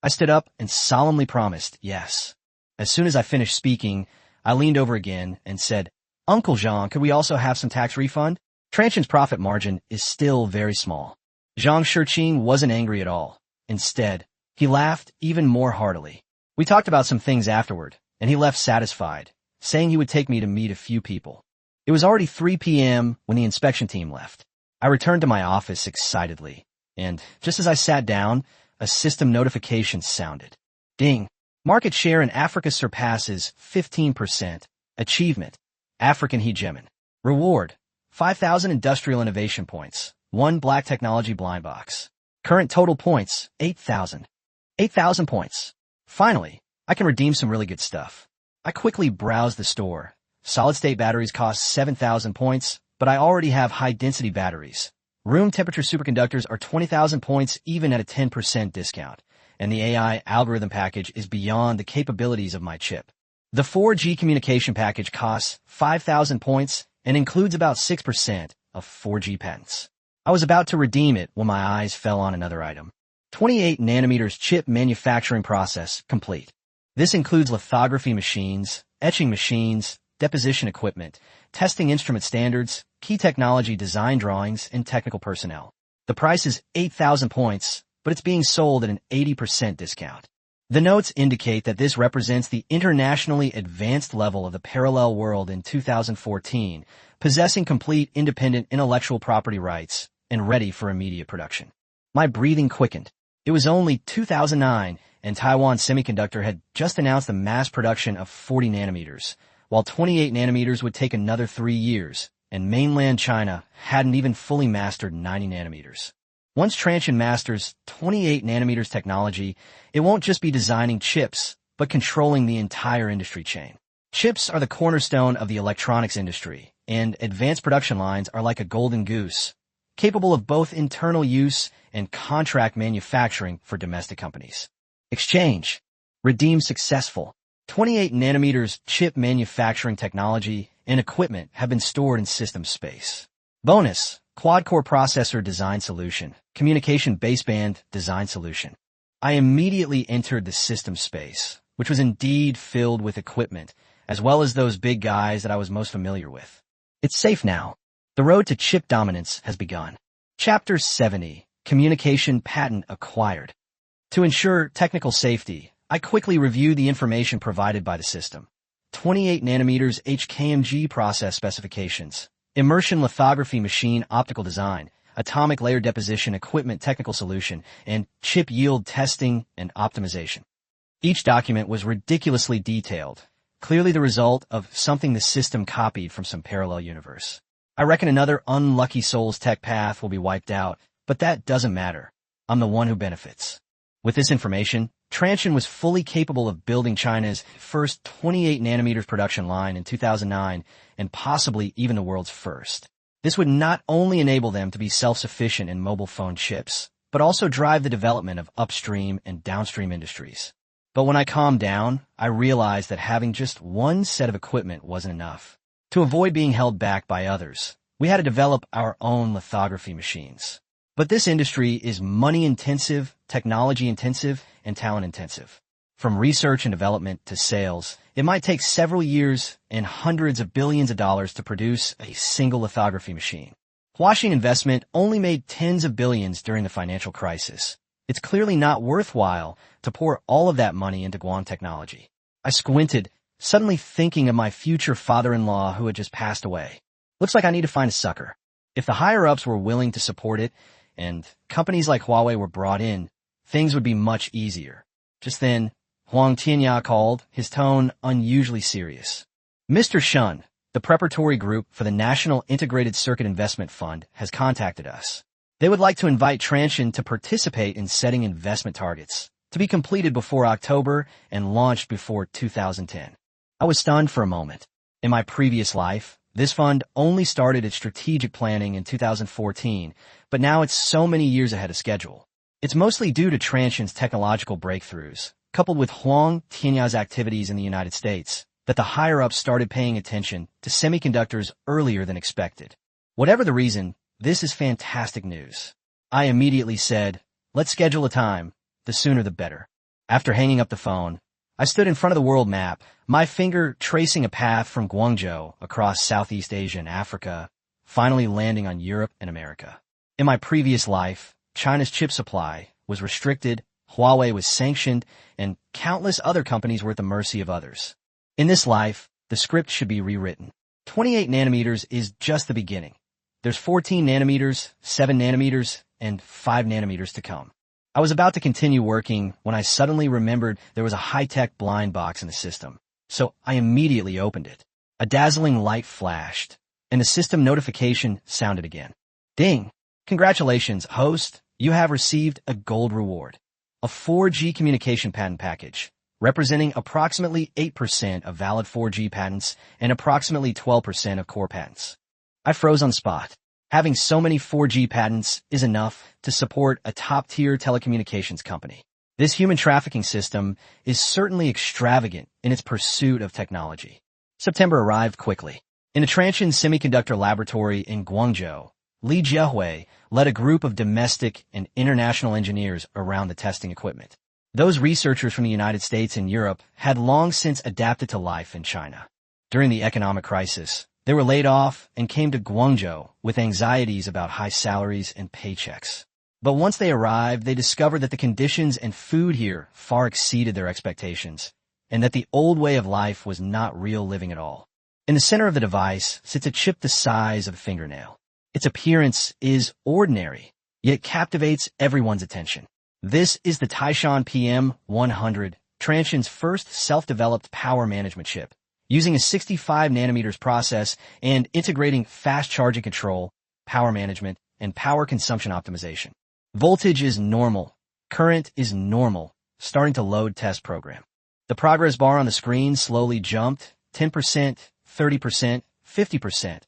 I stood up and solemnly promised yes. As soon as I finished speaking, I leaned over again and said, Uncle Zhang, could we also have some tax refund? Transsion's profit margin is still very small. Zhang Shiqing wasn't angry at all. Instead, he laughed even more heartily. We talked about some things afterward, and he left satisfied, saying he would take me to meet a few people. It was already 3 p.m. when the inspection team left. I returned to my office excitedly, and just as I sat down, a system notification sounded. Ding! Market share in Africa surpasses 15%. Achievement: African hegemon. Reward: 5,000 industrial innovation points, 1 black technology blind box. Current total points: 8,000. 8,000 points. Finally, I can redeem some really good stuff. I quickly browsed the store. Solid-state batteries cost 7,000 points, but I already have high-density batteries. Room temperature superconductors are 20,000 points even at a 10% discount, and the AI algorithm package is beyond the capabilities of my chip. The 4G communication package costs 5,000 points and includes about 6% of 4G patents. I was about to redeem it when my eyes fell on another item. 28 nanometers chip manufacturing process complete. This includes lithography machines, etching machines, deposition equipment, testing instrument standards, key technology design drawings, and technical personnel. The price is 8,000 points, but it's being sold at an 80% discount. The notes indicate that this represents the internationally advanced level of the parallel world in 2014, possessing complete independent intellectual property rights and ready for immediate production. My breathing quickened. It was only 2009, and Taiwan Semiconductor had just announced the mass production of 40 nanometers, while 28 nanometers would take another 3 years, and mainland China hadn't even fully mastered 90 nanometers. Once Transsion masters 28 nanometers technology, it won't just be designing chips, but controlling the entire industry chain. Chips are the cornerstone of the electronics industry, and advanced production lines are like a golden goose, capable of both internal use and contract manufacturing for domestic companies. Exchange. Redeem successful. 28 nanometers chip manufacturing technology and equipment have been stored in system space. Bonus. Quad-core processor design solution. Communication baseband design solution. I immediately entered the system space, which was indeed filled with equipment, as well as those big guys that I was most familiar with. It's safe now. The road to chip dominance has begun. Chapter 70. Communication Patent Acquired. To ensure technical safety, I quickly reviewed the information provided by the system. 28 nanometers HKMG process specifications, immersion lithography machine optical design, atomic layer deposition equipment technical solution, and chip yield testing and optimization. Each document was ridiculously detailed, clearly the result of something the system copied from some parallel universe. I reckon another unlucky soul's tech path will be wiped out, but that doesn't matter. I'm the one who benefits. With this information, Transsion was fully capable of building China's first 28 nanometers production line in 2009 and possibly even the world's first. This would not only enable them to be self-sufficient in mobile phone chips, but also drive the development of upstream and downstream industries. But when I calmed down, I realized that having just one set of equipment wasn't enough. To avoid being held back by others, we had to develop our own lithography machines. But this industry is money-intensive, technology-intensive, and talent-intensive. From research and development to sales, it might take several years and hundreds of billions of dollars to produce a single lithography machine. Washing investment only made tens of billions during the financial crisis. It's clearly not worthwhile to pour all of that money into Guam technology. I squinted, suddenly thinking of my future father-in-law who had just passed away. Looks like I need to find a sucker. If the higher-ups were willing to support it, and companies like Huawei were brought in, things would be much easier. Just then, Huang Tianya called, his tone unusually serious. Mr. Shun, the preparatory group for the National Integrated Circuit Investment Fund, has contacted us. They would like to invite Transsion to participate in setting investment targets, to be completed before October and launched before 2010. I was stunned for a moment. In my previous life, this fund only started its strategic planning in 2014, but now it's so many years ahead of schedule. It's mostly due to Transsion's technological breakthroughs, coupled with Huang Tianya's activities in the United States, that the higher-ups started paying attention to semiconductors earlier than expected. Whatever the reason, this is fantastic news. I immediately said, let's schedule a time, the sooner the better. After hanging up the phone, I stood in front of the world map, my finger tracing a path from Guangzhou across Southeast Asia and Africa, finally landing on Europe and America. In my previous life, China's chip supply was restricted, Huawei was sanctioned, and countless other companies were at the mercy of others. In this life, the script should be rewritten. 28 nanometers is just the beginning. There's 14 nanometers, 7 nanometers, and 5 nanometers to come. I was about to continue working when I suddenly remembered there was a high-tech blind box in the system, so I immediately opened it. A dazzling light flashed, and the system notification sounded again. Ding! Congratulations, host, you have received a gold reward. A 4G communication patent package, representing approximately 8% of valid 4G patents and approximately 12% of core patents. I froze on the spot. Having so many 4G patents is enough to support a top-tier telecommunications company. This human trafficking system is certainly extravagant in its pursuit of technology. September arrived quickly. In a Transsion semiconductor laboratory in Guangzhou, Li Jiahui led a group of domestic and international engineers around the testing equipment. Those researchers from the United States and Europe had long since adapted to life in China. During the economic crisis, they were laid off and came to Guangzhou with anxieties about high salaries and paychecks. But once they arrived, they discovered that the conditions and food here far exceeded their expectations, and that the old way of life was not real living at all. In the center of the device sits a chip the size of a fingernail. Its appearance is ordinary, yet it captivates everyone's attention. This is the Taishan PM100, Transsion's first self-developed power management chip. Using a 65 nanometers process and integrating fast charging control, power management, and power consumption optimization. Voltage is normal. Current is normal. Starting to load test program. The progress bar on the screen slowly jumped 10%, 30%, 50%,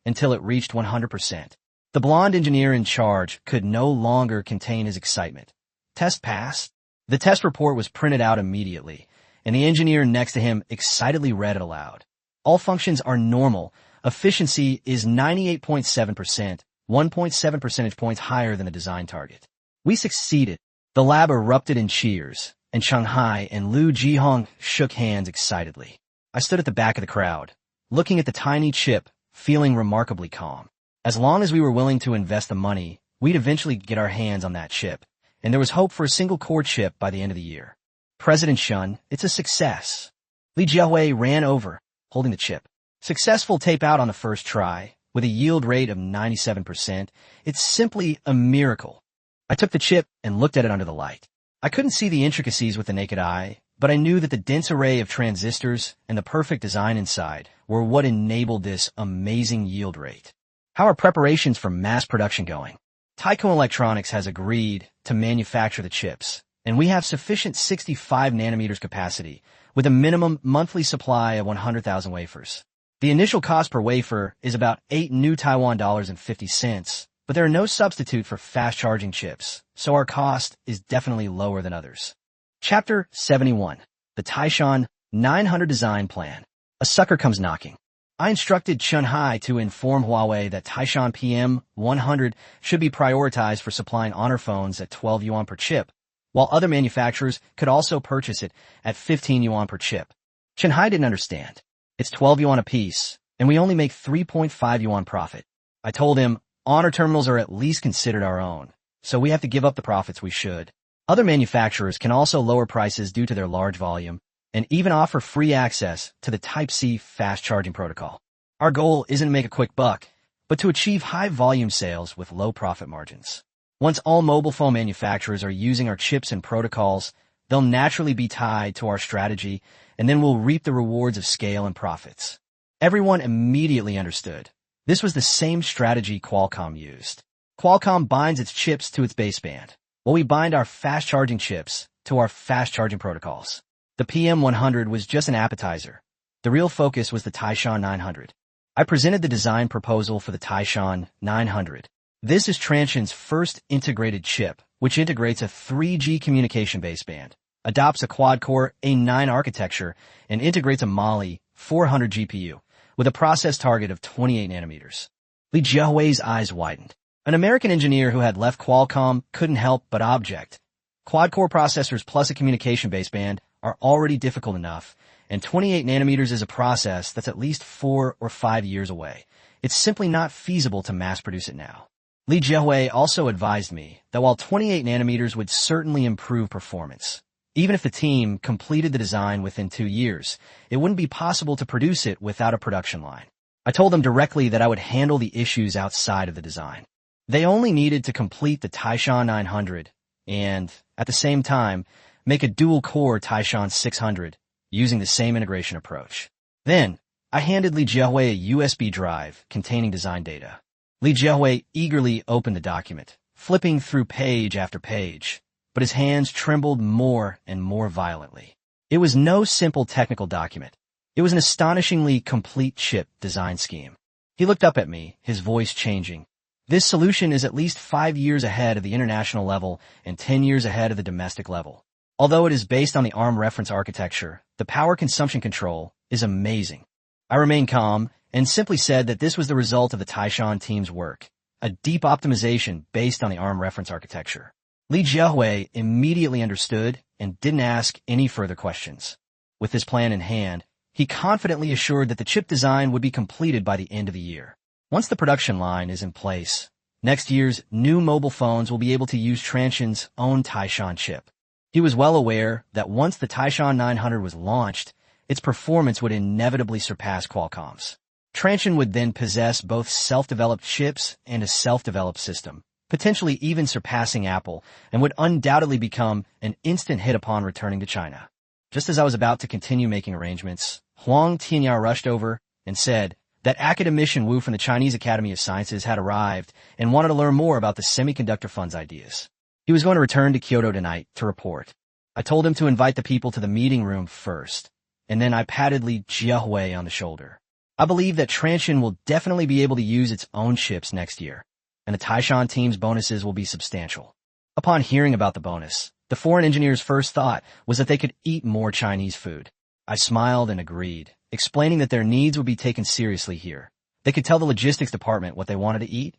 until it reached 100%. The blonde engineer in charge could no longer contain his excitement. Test passed. The test report was printed out immediately, and the engineer next to him excitedly read it aloud. All functions are normal. Efficiency is 98.7%, 1.7 percentage points higher than the design target. We succeeded. The lab erupted in cheers, and Shanghai and Liu Jihong shook hands excitedly. I stood at the back of the crowd, looking at the tiny chip feeling remarkably calm. As long as we were willing to invest the money, we'd eventually get our hands on that chip, and there was hope for a single-core chip by the end of the year. President Shun, it's a success. Li Jiahui ran over, holding the chip. Successful tape out on the first try, with a yield rate of 97%. It's simply a miracle. I took the chip and looked at it under the light. I couldn't see the intricacies with the naked eye, but I knew that the dense array of transistors and the perfect design inside were what enabled this amazing yield rate. How are preparations for mass production going? Taiko Electronics has agreed to manufacture the chips, and we have sufficient 65 nanometers capacity with a minimum monthly supply of 100,000 wafers. The initial cost per wafer is about 8 new Taiwan dollars and 50 cents, but there are no substitute for fast-charging chips, so our cost is definitely lower than others. Chapter 71. The Taishan 900 Design Plan. A sucker comes knocking. I instructed Chun Hai to inform Huawei that Taishan PM100 should be prioritized for supplying Honor phones at 12 yuan per chip, while other manufacturers could also purchase it at 15 yuan per chip. Chun Hai didn't understand. It's 12 yuan a piece, and we only make 3.5 yuan profit. I told him, Honor terminals are at least considered our own, so we have to give up the profits we should. Other manufacturers can also lower prices due to their large volume, and even offer free access to the Type-C fast charging protocol. Our goal isn't to make a quick buck, but to achieve high volume sales with low profit margins. Once all mobile phone manufacturers are using our chips and protocols, they'll naturally be tied to our strategy, and then we'll reap the rewards of scale and profits. Everyone immediately understood. This was the same strategy Qualcomm used. Qualcomm binds its chips to its baseband, while we bind our fast-charging chips to our fast-charging protocols. The PM100 was just an appetizer. The real focus was the Taishan 900. I presented the design proposal for the Taishan 900. This is Transsion's first integrated chip, which integrates a 3G communication baseband, adopts a quad-core A9 architecture, and integrates a Mali 400 GPU, with a process target of 28 nanometers. Li Jiahui's eyes widened. An American engineer who had left Qualcomm couldn't help but object. Quad-core processors plus a communication baseband are already difficult enough, and 28 nanometers is a process that's at least 4 or 5 years away. It's simply not feasible to mass-produce it now. Li Jiahui also advised me that while 28 nanometers would certainly improve performance, even if the team completed the design within 2 years, it wouldn't be possible to produce it without a production line. I told them directly that I would handle the issues outside of the design. They only needed to complete the Taishan 900 and, at the same time, make a dual-core Taishan 600 using the same integration approach. Then, I handed Li Jiahui a USB drive containing design data. Li Jiahui eagerly opened the document, flipping through page after page, but his hands trembled more and more violently. It was no simple technical document. It was an astonishingly complete chip design scheme. He looked up at me, his voice changing. This solution is at least 5 years ahead of the international level and 10 years ahead of the domestic level. Although it is based on the ARM reference architecture, the power consumption control is amazing. I remained calm and simply said that this was the result of the Taishan team's work, a deep optimization based on the ARM reference architecture. Li Jiahui immediately understood and didn't ask any further questions. With this plan in hand, he confidently assured that the chip design would be completed by the end of the year. Once the production line is in place, next year's new mobile phones will be able to use Transsion's own Taishan chip. He was well aware that once the Taishan 900 was launched, its performance would inevitably surpass Qualcomm's. Transsion would then possess both self-developed chips and a self-developed system, potentially even surpassing Apple, and would undoubtedly become an instant hit upon returning to China. Just as I was about to continue making arrangements, Huang Tianyao rushed over and said that academician Wu from the Chinese Academy of Sciences had arrived and wanted to learn more about the semiconductor fund's ideas. He was going to return to Kyoto tonight to report. I told him to invite the people to the meeting room first, and then I patted Li Jiahui on the shoulder. I believe that Transsion will definitely be able to use its own chips next year, and the Taishan team's bonuses will be substantial. Upon hearing about the bonus, the foreign engineers' first thought was that they could eat more Chinese food. I smiled and agreed, explaining that their needs would be taken seriously here. They could tell the logistics department what they wanted to eat,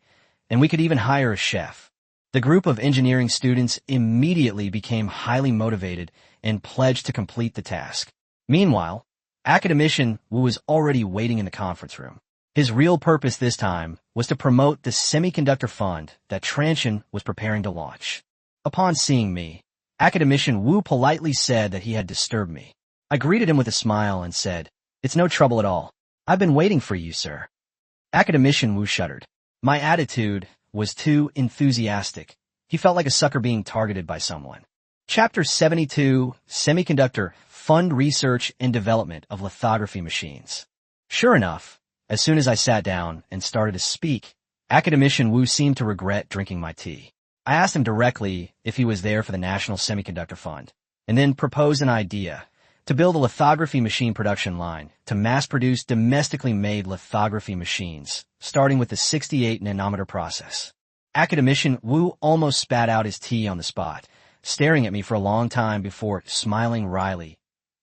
and we could even hire a chef. The group of engineering students immediately became highly motivated and pledged to complete the task. Meanwhile, academician Wu was already waiting in the conference room. His real purpose this time was to promote the semiconductor fund that Transsion was preparing to launch. Upon seeing me, academician Wu politely said that he had disturbed me. I greeted him with a smile and said, "It's no trouble at all. I've been waiting for you, sir." Academician Wu shuddered. My attitude was too enthusiastic. He felt like a sucker being targeted by someone. Chapter 72, Semiconductor Fund Research and Development of Lithography Machines. Sure enough, as soon as I sat down and started to speak, academician Wu seemed to regret drinking my tea. I asked him directly if he was there for the National Semiconductor Fund, and then proposed an idea to build a lithography machine production line to mass-produce domestically made lithography machines, starting with the 68-nanometer process. Academician Wu almost spat out his tea on the spot, staring at me for a long time before smiling wryly.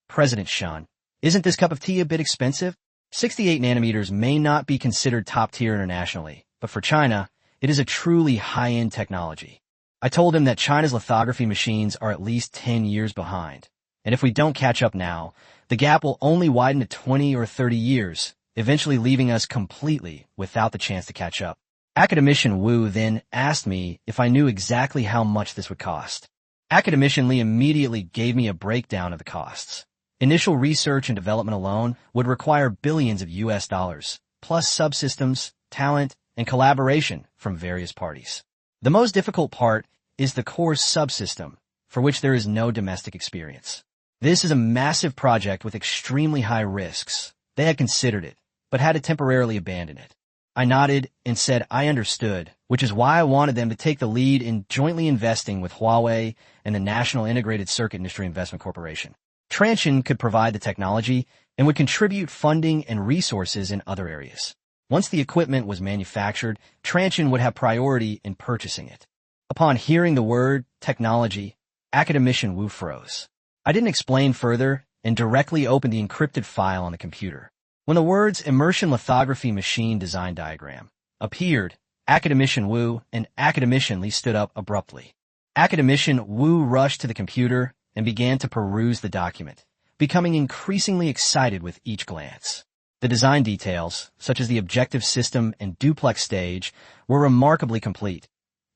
"President Shun, isn't this cup of tea a bit expensive? 68 nanometers may not be considered top-tier internationally, but for China, it is a truly high-end technology." I told him that China's lithography machines are at least 10 years behind, and if we don't catch up now, the gap will only widen to 20 or 30 years, eventually leaving us completely without the chance to catch up. Academician Wu then asked me if I knew exactly how much this would cost. Academician Li immediately gave me a breakdown of the costs. Initial research and development alone would require billions of US dollars, plus subsystems, talent, and collaboration from various parties. The most difficult part is the core subsystem, for which there is no domestic experience. This is a massive project with extremely high risks. They had considered it, but had to temporarily abandon it. I nodded and said I understood, which is why I wanted them to take the lead in jointly investing with Huawei and the National Integrated Circuit Industry Investment Corporation. Transsion could provide the technology and would contribute funding and resources in other areas. Once the equipment was manufactured, Transsion would have priority in purchasing it. Upon hearing the word technology, academician Wu froze. I didn't explain further and directly opened the encrypted file on the computer. When the words Immersion Lithography Machine Design Diagram appeared, academician Wu and academician Li stood up abruptly. Academician Wu rushed to the computer and began to peruse the document, becoming increasingly excited with each glance. The design details, such as the objective system and duplex stage, were remarkably complete.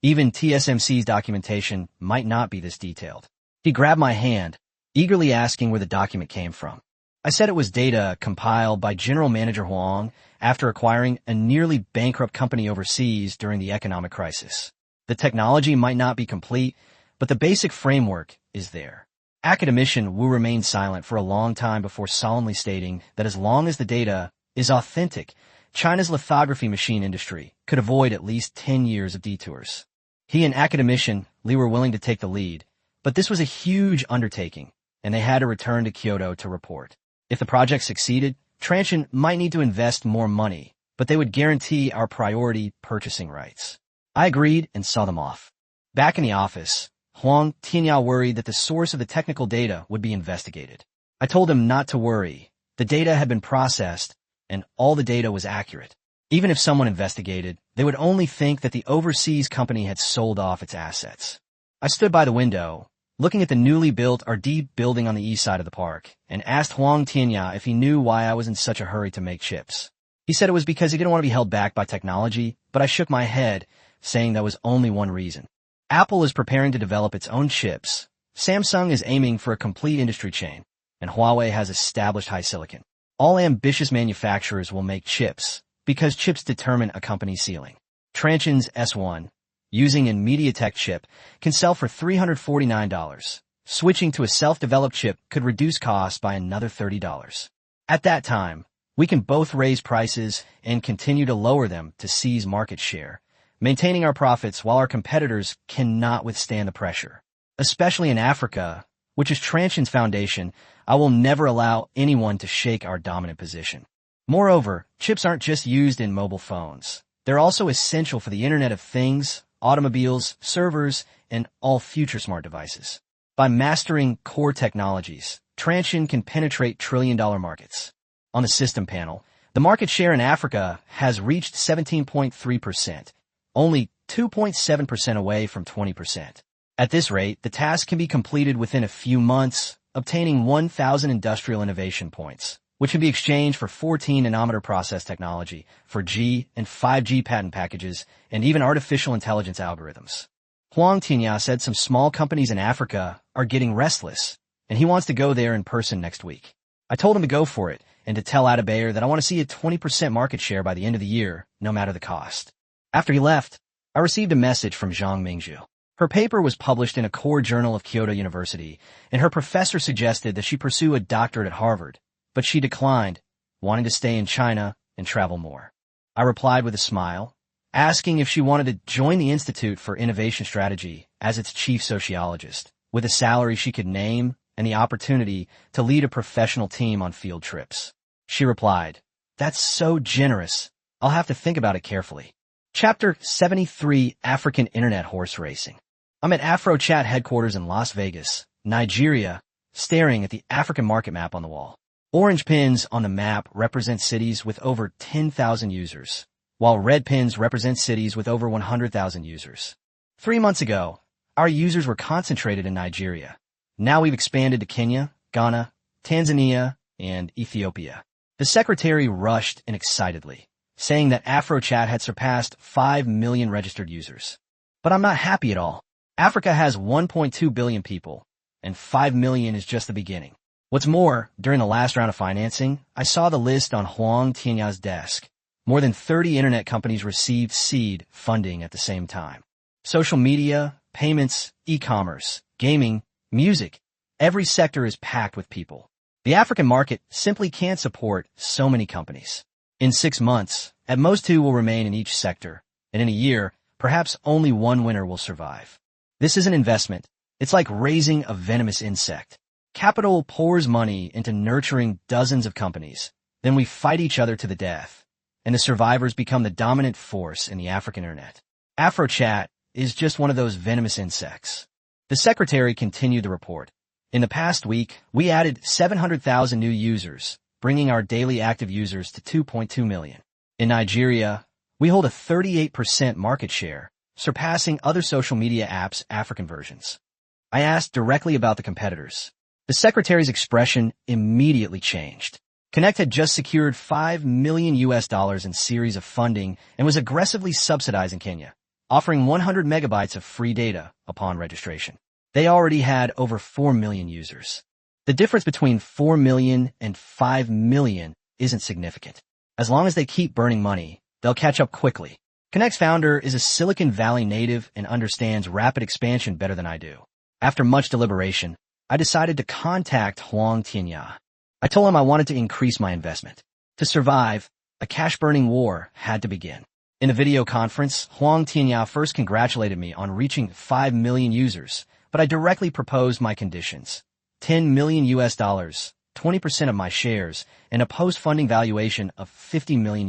Even TSMC's documentation might not be this detailed. He grabbed my hand, eagerly asking where the document came from. I said it was data compiled by General Manager Huang after acquiring a nearly bankrupt company overseas during the economic crisis. The technology might not be complete, but the basic framework is there. Academician Wu remained silent for a long time before solemnly stating that as long as the data is authentic, China's lithography machine industry could avoid at least 10 years of detours. He and academician Li were willing to take the lead, but this was a huge undertaking, and they had to return to Kyoto to report. If the project succeeded, Transsion might need to invest more money, but they would guarantee our priority purchasing rights. I agreed and saw them off. Back in the office, Huang Tianyao worried that the source of the technical data would be investigated. I told him not to worry. The data had been processed, and all the data was accurate. Even if someone investigated, they would only think that the overseas company had sold off its assets. I stood by the window, looking at the newly built RD building on the east side of the park, and asked Huang Tianyao if he knew why I was in such a hurry to make chips. He said it was because he didn't want to be held back by technology, but I shook my head, saying that was only one reason. Apple is preparing to develop its own chips, Samsung is aiming for a complete industry chain, and Huawei has established HiSilicon. All ambitious manufacturers will make chips, because chips determine a company's ceiling. Transsion's S1, using a MediaTek chip, can sell for $349. Switching to a self-developed chip could reduce costs by another $30. At that time, we can both raise prices and continue to lower them to seize market share, maintaining our profits while our competitors cannot withstand the pressure. Especially in Africa, which is Transsion's foundation, I will never allow anyone to shake our dominant position. Moreover, chips aren't just used in mobile phones. They're also essential for the Internet of Things, automobiles, servers, and all future smart devices. By mastering core technologies, Transsion can penetrate trillion-dollar markets. On the system panel, the market share in Africa has reached 17.3%, only 2.7% away from 20%. At this rate, the task can be completed within a few months, obtaining 1,000 industrial innovation points, which can be exchanged for 14-nanometer process technology, 4G and 5G patent packages, and even artificial intelligence algorithms. Huang Tianya said some small companies in Africa are getting restless, and he wants to go there in person next week. I told him to go for it, and to tell Adabayer that I want to see a 20% market share by the end of the year, no matter the cost. After he left, I received a message from Zhang Mingzhu. Her paper was published in a core journal of Kyoto University, and her professor suggested that she pursue a doctorate at Harvard, but she declined, wanting to stay in China and travel more. I replied with a smile, asking if she wanted to join the Institute for Innovation Strategy as its chief sociologist, with a salary she could name and the opportunity to lead a professional team on field trips. She replied, "That's so generous. I'll have to think about it carefully." Chapter 73, African Internet Horse Racing. I'm at AfroChat headquarters in Las Vegas, Nigeria, staring at the African market map on the wall. Orange pins on the map represent cities with over 10,000 users, while red pins represent cities with over 100,000 users. 3 months ago, our users were concentrated in Nigeria. Now we've expanded to Kenya, Ghana, Tanzania, and Ethiopia. The secretary rushed and excitedly, saying that AfroChat had surpassed 5 million registered users. But I'm not happy at all. Africa has 1.2 billion people, and 5 million is just the beginning. What's more, during the last round of financing, I saw the list on Huang Tianya's desk. More than 30 internet companies received seed funding at the same time. Social media, payments, e-commerce, gaming, music, every sector is packed with people. The African market simply can't support so many companies. In 6 months, at most 2 will remain in each sector, and in a year, perhaps only one winner will survive. This is an investment. It's like raising a venomous insect. Capital pours money into nurturing dozens of companies. Then we fight each other to the death, and the survivors become the dominant force in the African internet. AfroChat is just one of those venomous insects. The secretary continued the report. In the past week, we added 700,000 new users, bringing our daily active users to 2.2 million. In Nigeria, we hold a 38% market share, surpassing other social media apps' African versions. I asked directly about the competitors. The secretary's expression immediately changed. Connect had just secured $5 million in series of funding and was aggressively subsidizing Kenya, offering 100 megabytes of free data upon registration. They already had over 4 million users. The difference between 4 million and 5 million isn't significant. As long as they keep burning money, they'll catch up quickly. Connect's founder is a Silicon Valley native and understands rapid expansion better than I do. After much deliberation, I decided to contact Huang Tianya. I told him I wanted to increase my investment. To survive, a cash-burning war had to begin. In a video conference, Huang Tianya first congratulated me on reaching 5 million users, but I directly proposed my conditions. $10 million, 20% of my shares, and a post-funding valuation of $50 million.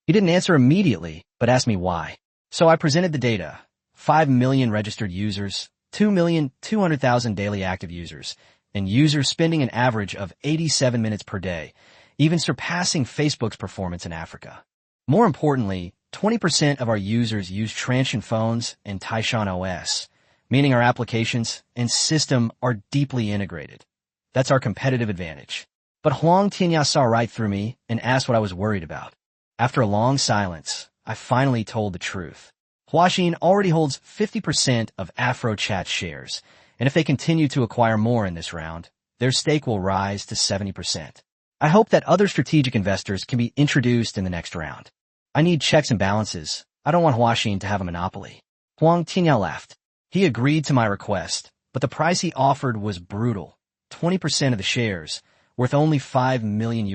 He didn't answer immediately, but asked me why. So I presented the data. 5 million registered users, 2,200,000 daily active users, and users spending an average of 87 minutes per day, even surpassing Facebook's performance in Africa. More importantly, 20% of our users use Transsion phones and Taishan OS, meaning our applications and system are deeply integrated. That's our competitive advantage. But Huang Tianya saw right through me and asked what I was worried about. After a long silence, I finally told the truth. Huaxin already holds 50% of AfroChat shares, and if they continue to acquire more in this round, their stake will rise to 70%. I hope that other strategic investors can be introduced in the next round. I need checks and balances. I don't want Huaxin to have a monopoly. Huang Tianya laughed. He agreed to my request, but the price he offered was brutal. 20% of the shares, worth only $5 million.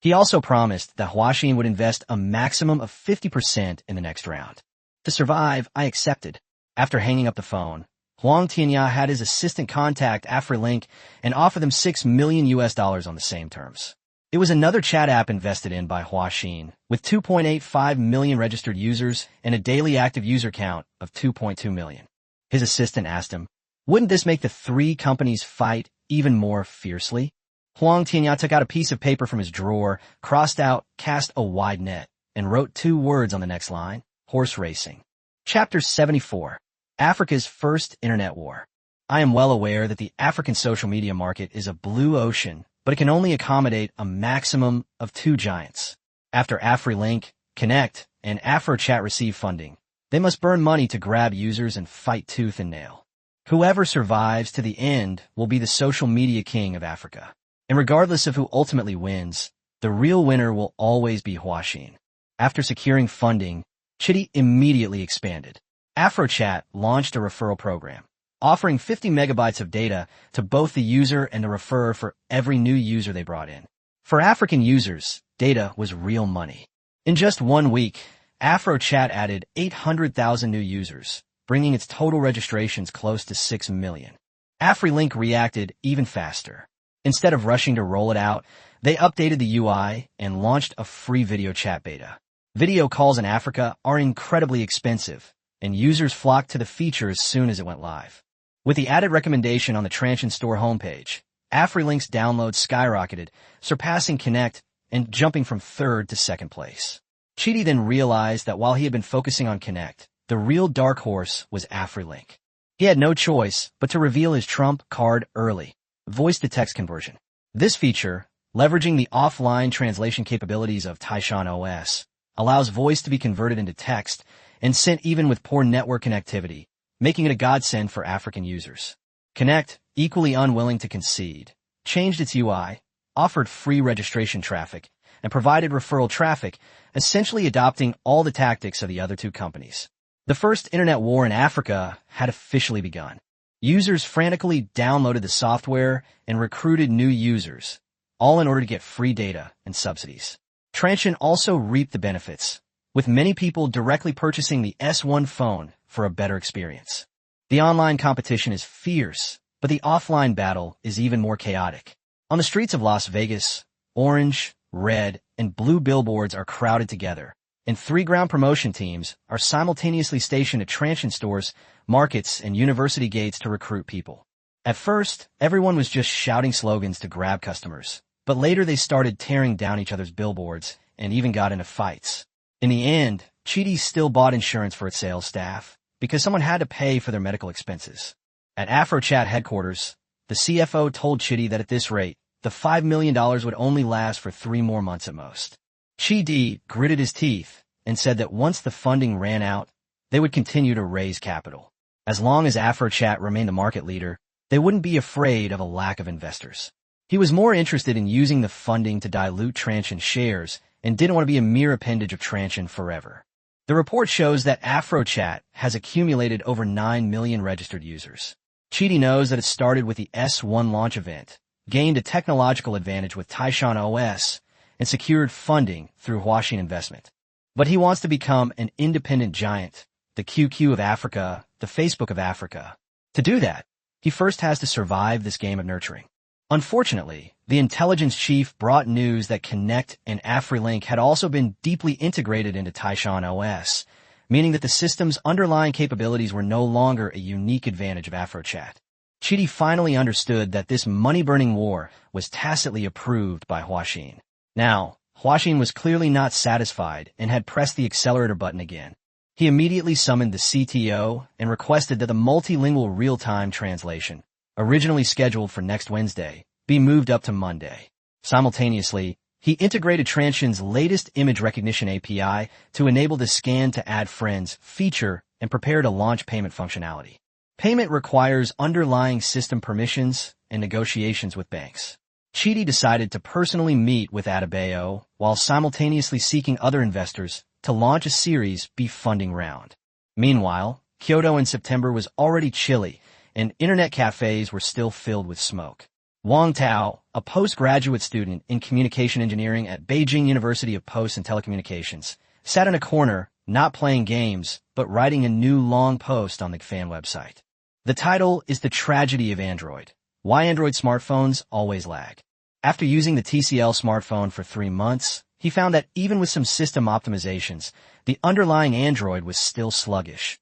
He also promised that Huaxin would invest a maximum of 50% in the next round. To survive, I accepted. After hanging up the phone, Huang Tianya had his assistant contact AfriLink and offer them $6 million on the same terms. It was another chat app invested in by Huaxin, with 2.85 million registered users and a daily active user count of 2.2 million. His assistant asked him, wouldn't this make the 3 companies fight even more fiercely? Huang Tianya took out a piece of paper from his drawer, crossed out, cast a wide net, and wrote 2 words on the next line. Horse racing. Chapter 74. Africa's First Internet War. I am well aware that the African social media market is a blue ocean, but it can only accommodate a maximum of 2 giants. After AfriLink, Connect, and AfroChat receive funding, they must burn money to grab users and fight tooth and nail. Whoever survives to the end will be the social media king of Africa. And regardless of who ultimately wins, the real winner will always be Huaxin. After securing funding, Chitty immediately expanded. AfroChat launched a referral program, offering 50 megabytes of data to both the user and the referrer for every new user they brought in. For African users, data was real money. In just 1 week, AfroChat added 800,000 new users, bringing its total registrations close to 6 million. AfriLink reacted even faster. Instead of rushing to roll it out, they updated the UI and launched a free video chat beta. Video calls in Africa are incredibly expensive, and users flocked to the feature as soon as it went live. With the added recommendation on the Transsion store homepage, AfriLink's downloads skyrocketed, surpassing Connect and jumping from 3rd to 2nd place. Chidi then realized that while he had been focusing on Connect, the real dark horse was AfriLink. He had no choice but to reveal his trump card early: voice-to-text conversion. This feature, leveraging the offline translation capabilities of Taishan OS, allows voice to be converted into text and sent even with poor network connectivity, making it a godsend for African users. Connect, equally unwilling to concede, changed its UI, offered free registration traffic, and provided referral traffic, essentially adopting all the tactics of the other 2 companies. The first internet war in Africa had officially begun. Users frantically downloaded the software and recruited new users, all in order to get free data and subsidies. Transsion also reaped the benefits, with many people directly purchasing the S1 phone for a better experience. The online competition is fierce, but the offline battle is even more chaotic. On the streets of Las Vegas, orange, red, and blue billboards are crowded together, and 3 ground promotion teams are simultaneously stationed at Transsion stores, markets, and university gates to recruit people. At first, everyone was just shouting slogans to grab customers, but later they started tearing down each other's billboards and even got into fights. In the end, Chidi still bought insurance for its sales staff because someone had to pay for their medical expenses. At AfroChat headquarters, the CFO told Chidi that at this rate, the $5 million would only last for 3 more months at most. Chidi gritted his teeth and said that once the funding ran out, they would continue to raise capital. As long as AfroChat remained the market leader, they wouldn't be afraid of a lack of investors. He was more interested in using the funding to dilute Transsion shares and didn't want to be a mere appendage of Transsion forever. The report shows that AfroChat has accumulated over 9 million registered users. Chidi knows that it started with the S1 launch event, gained a technological advantage with Taishan OS, and secured funding through Huaxin investment. But he wants to become an independent giant, the QQ of Africa, the Facebook of Africa. To do that, he first has to survive this game of nurturing. Unfortunately, the intelligence chief brought news that Connect and AfriLink had also been deeply integrated into Taishan OS, meaning that the system's underlying capabilities were no longer a unique advantage of AfroChat. Chidi finally understood that this money-burning war was tacitly approved by Huaxin. Now, Huaxin was clearly not satisfied and had pressed the accelerator button again. He immediately summoned the CTO and requested that the multilingual real-time translation, originally scheduled for next Wednesday, be moved up to Monday. Simultaneously, he integrated Transsion's latest image recognition API to enable the Scan to Add Friends feature and prepare to launch payment functionality. Payment requires underlying system permissions and negotiations with banks. Chidi decided to personally meet with Adebayo while simultaneously seeking other investors to launch a Series B funding round. Meanwhile, Kyoto in September was already chilly, and internet cafes were still filled with smoke. Wang Tao, a postgraduate student in communication engineering at Beijing University of Post and Telecommunications, sat in a corner, not playing games, but writing a new long post on the fan website. The title is The Tragedy of Android: Why Android Smartphones Always Lag. After using the TCL smartphone for 3 months, he found that even with some system optimizations, the underlying Android was still sluggish.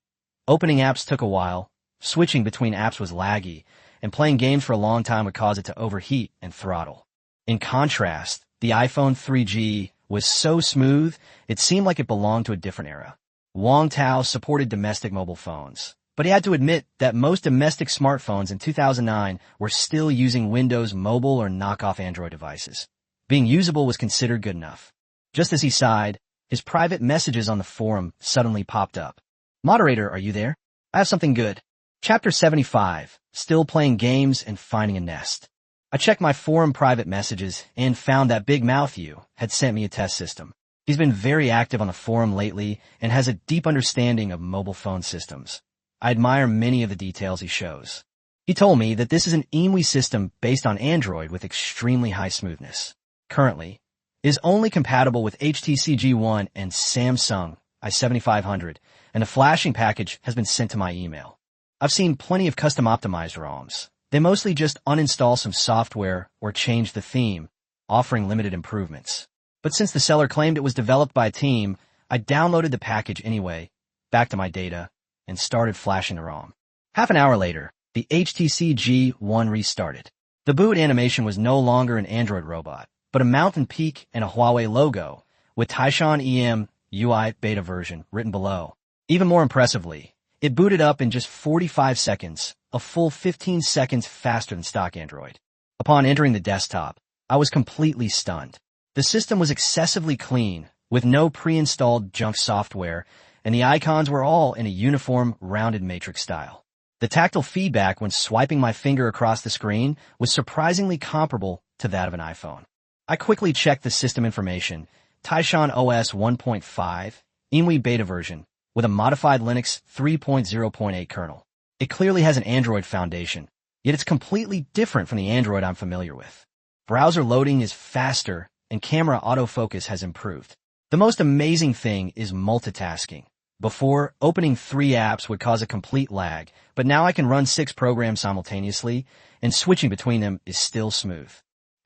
Opening apps took a while, switching between apps was laggy, and playing games for a long time would cause it to overheat and throttle. In contrast, the iPhone 3G was so smooth, it seemed like it belonged to a different era. Wang Tao supported domestic mobile phones, But he had to admit that most domestic smartphones in 2009 were still using Windows Mobile or knockoff Android devices. Being usable was considered good enough. Just as he sighed, his private messages on the forum suddenly popped up. "Moderator, are you there? I have something good. Chapter 75, Still Playing Games and Finding a Nest." I checked my forum private messages and found that Big Mouth You had sent me a test system. He's been very active on the forum lately and has a deep understanding of mobile phone systems. I admire many of the details he shows. He told me that this is an EMWI system based on Android with extremely high smoothness. Currently, it is only compatible with HTC G1 and Samsung i7500, and a flashing package has been sent to my email. I've seen plenty of custom optimized ROMs. They mostly just uninstall some software or change the theme, offering limited improvements. But since the seller claimed it was developed by a team, I downloaded the package anyway, back to my data, and started flashing the ROM. Half an hour later, the HTC G1 restarted. The boot animation was no longer an Android robot, but a mountain peak and a Huawei logo, with Taishan EM UI beta version written below. Even more impressively, it booted up in just 45 seconds, a full 15 seconds faster than stock Android. Upon entering the desktop, I was completely stunned. The system was excessively clean, with no pre-installed junk software, and the icons were all in a uniform, rounded matrix style. The tactile feedback when swiping my finger across the screen was surprisingly comparable to that of an iPhone. I quickly checked the system information: Taishan OS 1.5, EMWI beta version, with a modified Linux 3.0.8 kernel. It clearly has an Android foundation, yet it's completely different from the Android I'm familiar with. Browser loading is faster, and camera autofocus has improved. The most amazing thing is multitasking. Before, opening 3 apps would cause a complete lag, but now I can run 6 programs simultaneously, and switching between them is still smooth.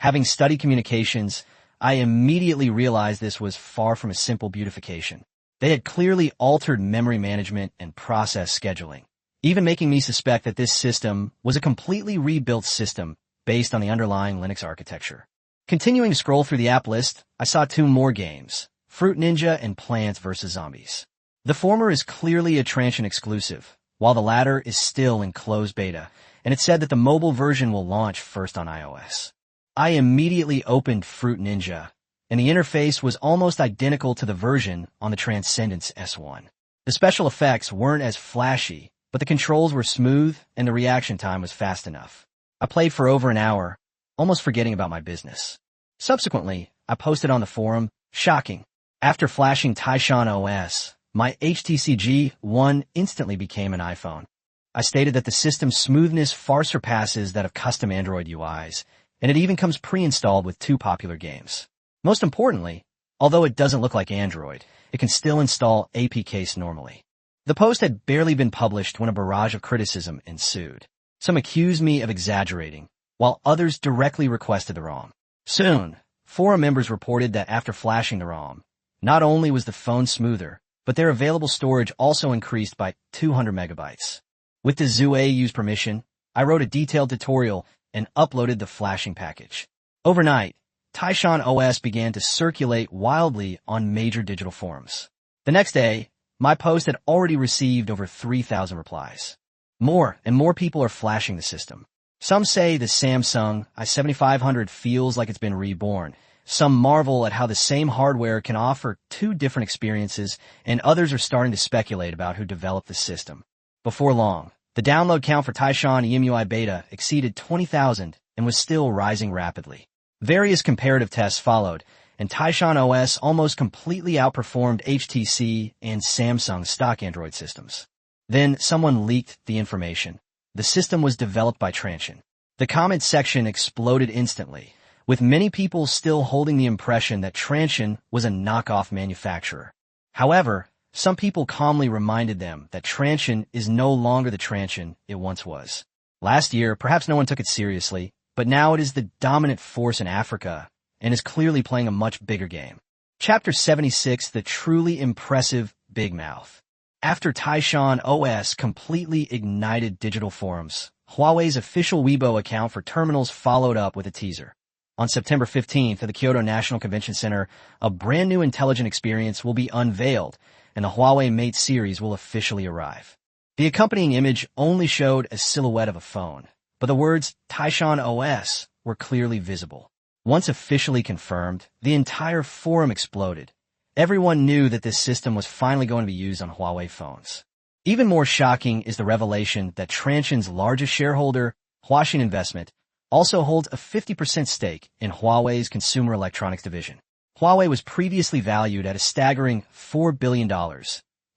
Having studied communications, I immediately realized this was far from a simple beautification. They had clearly altered memory management and process scheduling, even making me suspect that this system was a completely rebuilt system based on the underlying Linux architecture. Continuing to scroll through the app list, I saw 2 more games, Fruit Ninja and Plants vs. Zombies. The former is clearly a Transsion exclusive, while the latter is still in closed beta, and it said that the mobile version will launch first on iOS. I immediately opened Fruit Ninja, and the interface was almost identical to the version on the Transcendence S1. The special effects weren't as flashy, but the controls were smooth and the reaction time was fast enough. I played for over an hour, almost forgetting about my business. Subsequently, I posted on the forum, "Shocking. After flashing Taishan OS, my HTC G1 instantly became an iPhone." I stated that the system's smoothness far surpasses that of custom Android UIs, and it even comes pre-installed with 2 popular games. Most importantly, although it doesn't look like Android, it can still install APKs normally. The post had barely been published when a barrage of criticism ensued. Some accused me of exaggerating, while others directly requested the ROM. Soon, forum members reported that after flashing the ROM, not only was the phone smoother, but their available storage also increased by 200 megabytes. With the ZUAU's permission, I wrote a detailed tutorial and uploaded the flashing package. Overnight, Taishan OS began to circulate wildly on major digital forums. The next day, my post had already received over 3,000 replies. More and more people are flashing the system. Some say the Samsung i7500 feels like it's been reborn. Some marvel at how the same hardware can offer 2 different experiences, and others are starting to speculate about who developed the system. Before long, the download count for Taishan EMUI beta exceeded 20,000 and was still rising rapidly. Various comparative tests followed, and Taishan OS almost completely outperformed HTC and Samsung stock Android systems. Then someone leaked the information. The system was developed by Transsion. The comment section exploded instantly, with many people still holding the impression that Transsion was a knockoff manufacturer. However, some people calmly reminded them that Transsion is no longer the Transsion it once was. Last year, perhaps no one took it seriously, but now it is the dominant force in Africa and is clearly playing a much bigger game. Chapter 76, The Truly Impressive Big Mouth. After Taishan OS completely ignited digital forums, Huawei's official Weibo account for terminals followed up with a teaser. On September 15th at the Kyoto National Convention Center, a brand new intelligent experience will be unveiled, and the Huawei Mate series will officially arrive. The accompanying image only showed a silhouette of a phone, but the words Taishan OS were clearly visible. Once officially confirmed, the entire forum exploded. Everyone knew that this system was finally going to be used on Huawei phones. Even more shocking is the revelation that Transsion's largest shareholder, Huaxin Investment, also holds a 50% stake in Huawei's consumer electronics division. Huawei was previously valued at a staggering $4 billion,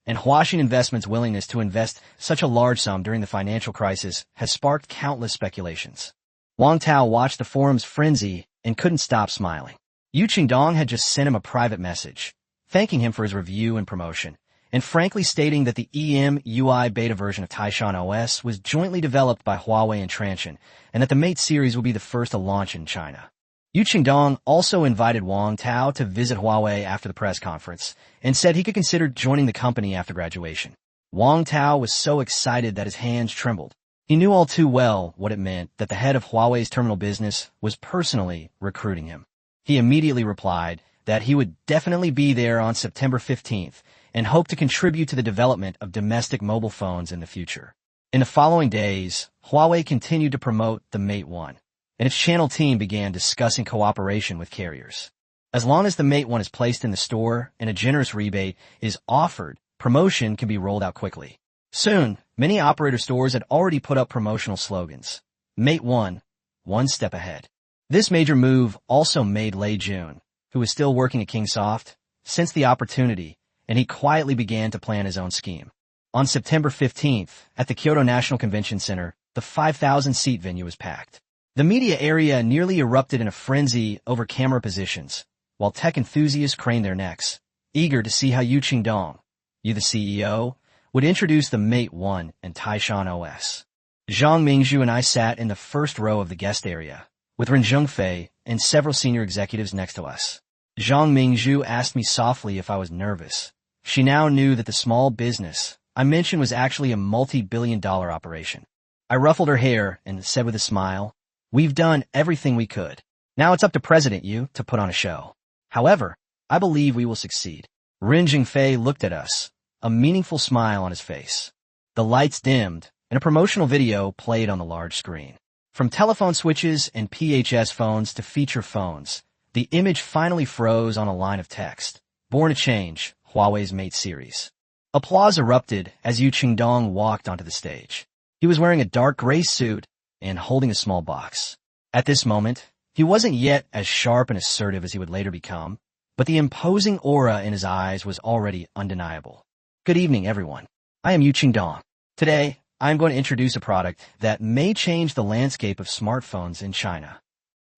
and Huaxin Investment's willingness to invest such a large sum during the financial crisis has sparked countless speculations. Wang Tao watched the forum's frenzy and couldn't stop smiling. Yu Qingdong had just sent him a private message, thanking him for his review and promotion, and frankly stating that the EMUI beta version of Taishan OS was jointly developed by Huawei and Transsion, and that the Mate series will be the first to launch in China. Yu Qingdong also invited Wang Tao to visit Huawei after the press conference, and said he could consider joining the company after graduation. Wang Tao was so excited that his hands trembled. He knew all too well what it meant that the head of Huawei's terminal business was personally recruiting him. He immediately replied that he would definitely be there on September 15th and hoped to contribute to the development of domestic mobile phones in the future. In the following days, Huawei continued to promote the Mate 1, and its channel team began discussing cooperation with carriers. As long as the Mate 1 is placed in the store and a generous rebate is offered, promotion can be rolled out quickly. Soon, many operator stores had already put up promotional slogans. Mate 1, one step ahead. This major move also made Lei Jun, who was still working at Kingsoft, sense the opportunity, and he quietly began to plan his own scheme. On September 15th, at the Kyoto National Convention Center, the 5,000-seat venue was packed. The media area nearly erupted in a frenzy over camera positions, while tech enthusiasts craned their necks, eager to see how Yu Qingdong, the CEO, would introduce the Mate 1 and Taishan OS. Zhang Mingzhu and I sat in the first row of the guest area, with Ren Zhengfei and several senior executives next to us. Zhang Mingzhu asked me softly if I was nervous. She now knew that the small business I mentioned was actually a multi-billion-dollar operation. I ruffled her hair and said with a smile, "We've done everything we could. Now it's up to President Yu to put on a show. However, I believe we will succeed." Ren Zhengfei looked at us, a meaningful smile on his face. The lights dimmed, and a promotional video played on the large screen. From telephone switches and PHS phones to feature phones, the image finally froze on a line of text. Born to Change, Huawei's Mate series. Applause erupted as Yu Qingdong walked onto the stage. He was wearing a dark gray suit and holding a small box. At this moment, he wasn't yet as sharp and assertive as he would later become, but the imposing aura in his eyes was already undeniable. Good evening, everyone. I am Yu Qingdong. Today, I am going to introduce a product that may change the landscape of smartphones in China.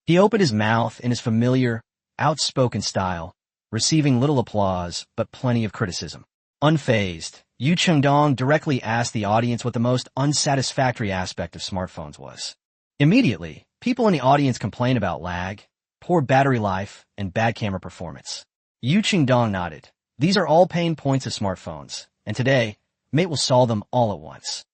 He opened his mouth in his familiar, outspoken style, receiving little applause but plenty of criticism. Unfazed, Yu Qingdong directly asked the audience what the most unsatisfactory aspect of smartphones was. Immediately, people in the audience complained about lag, poor battery life, and bad camera performance. Yu Qingdong nodded. These are all pain points of smartphones, and today, Mate will solve them all at once.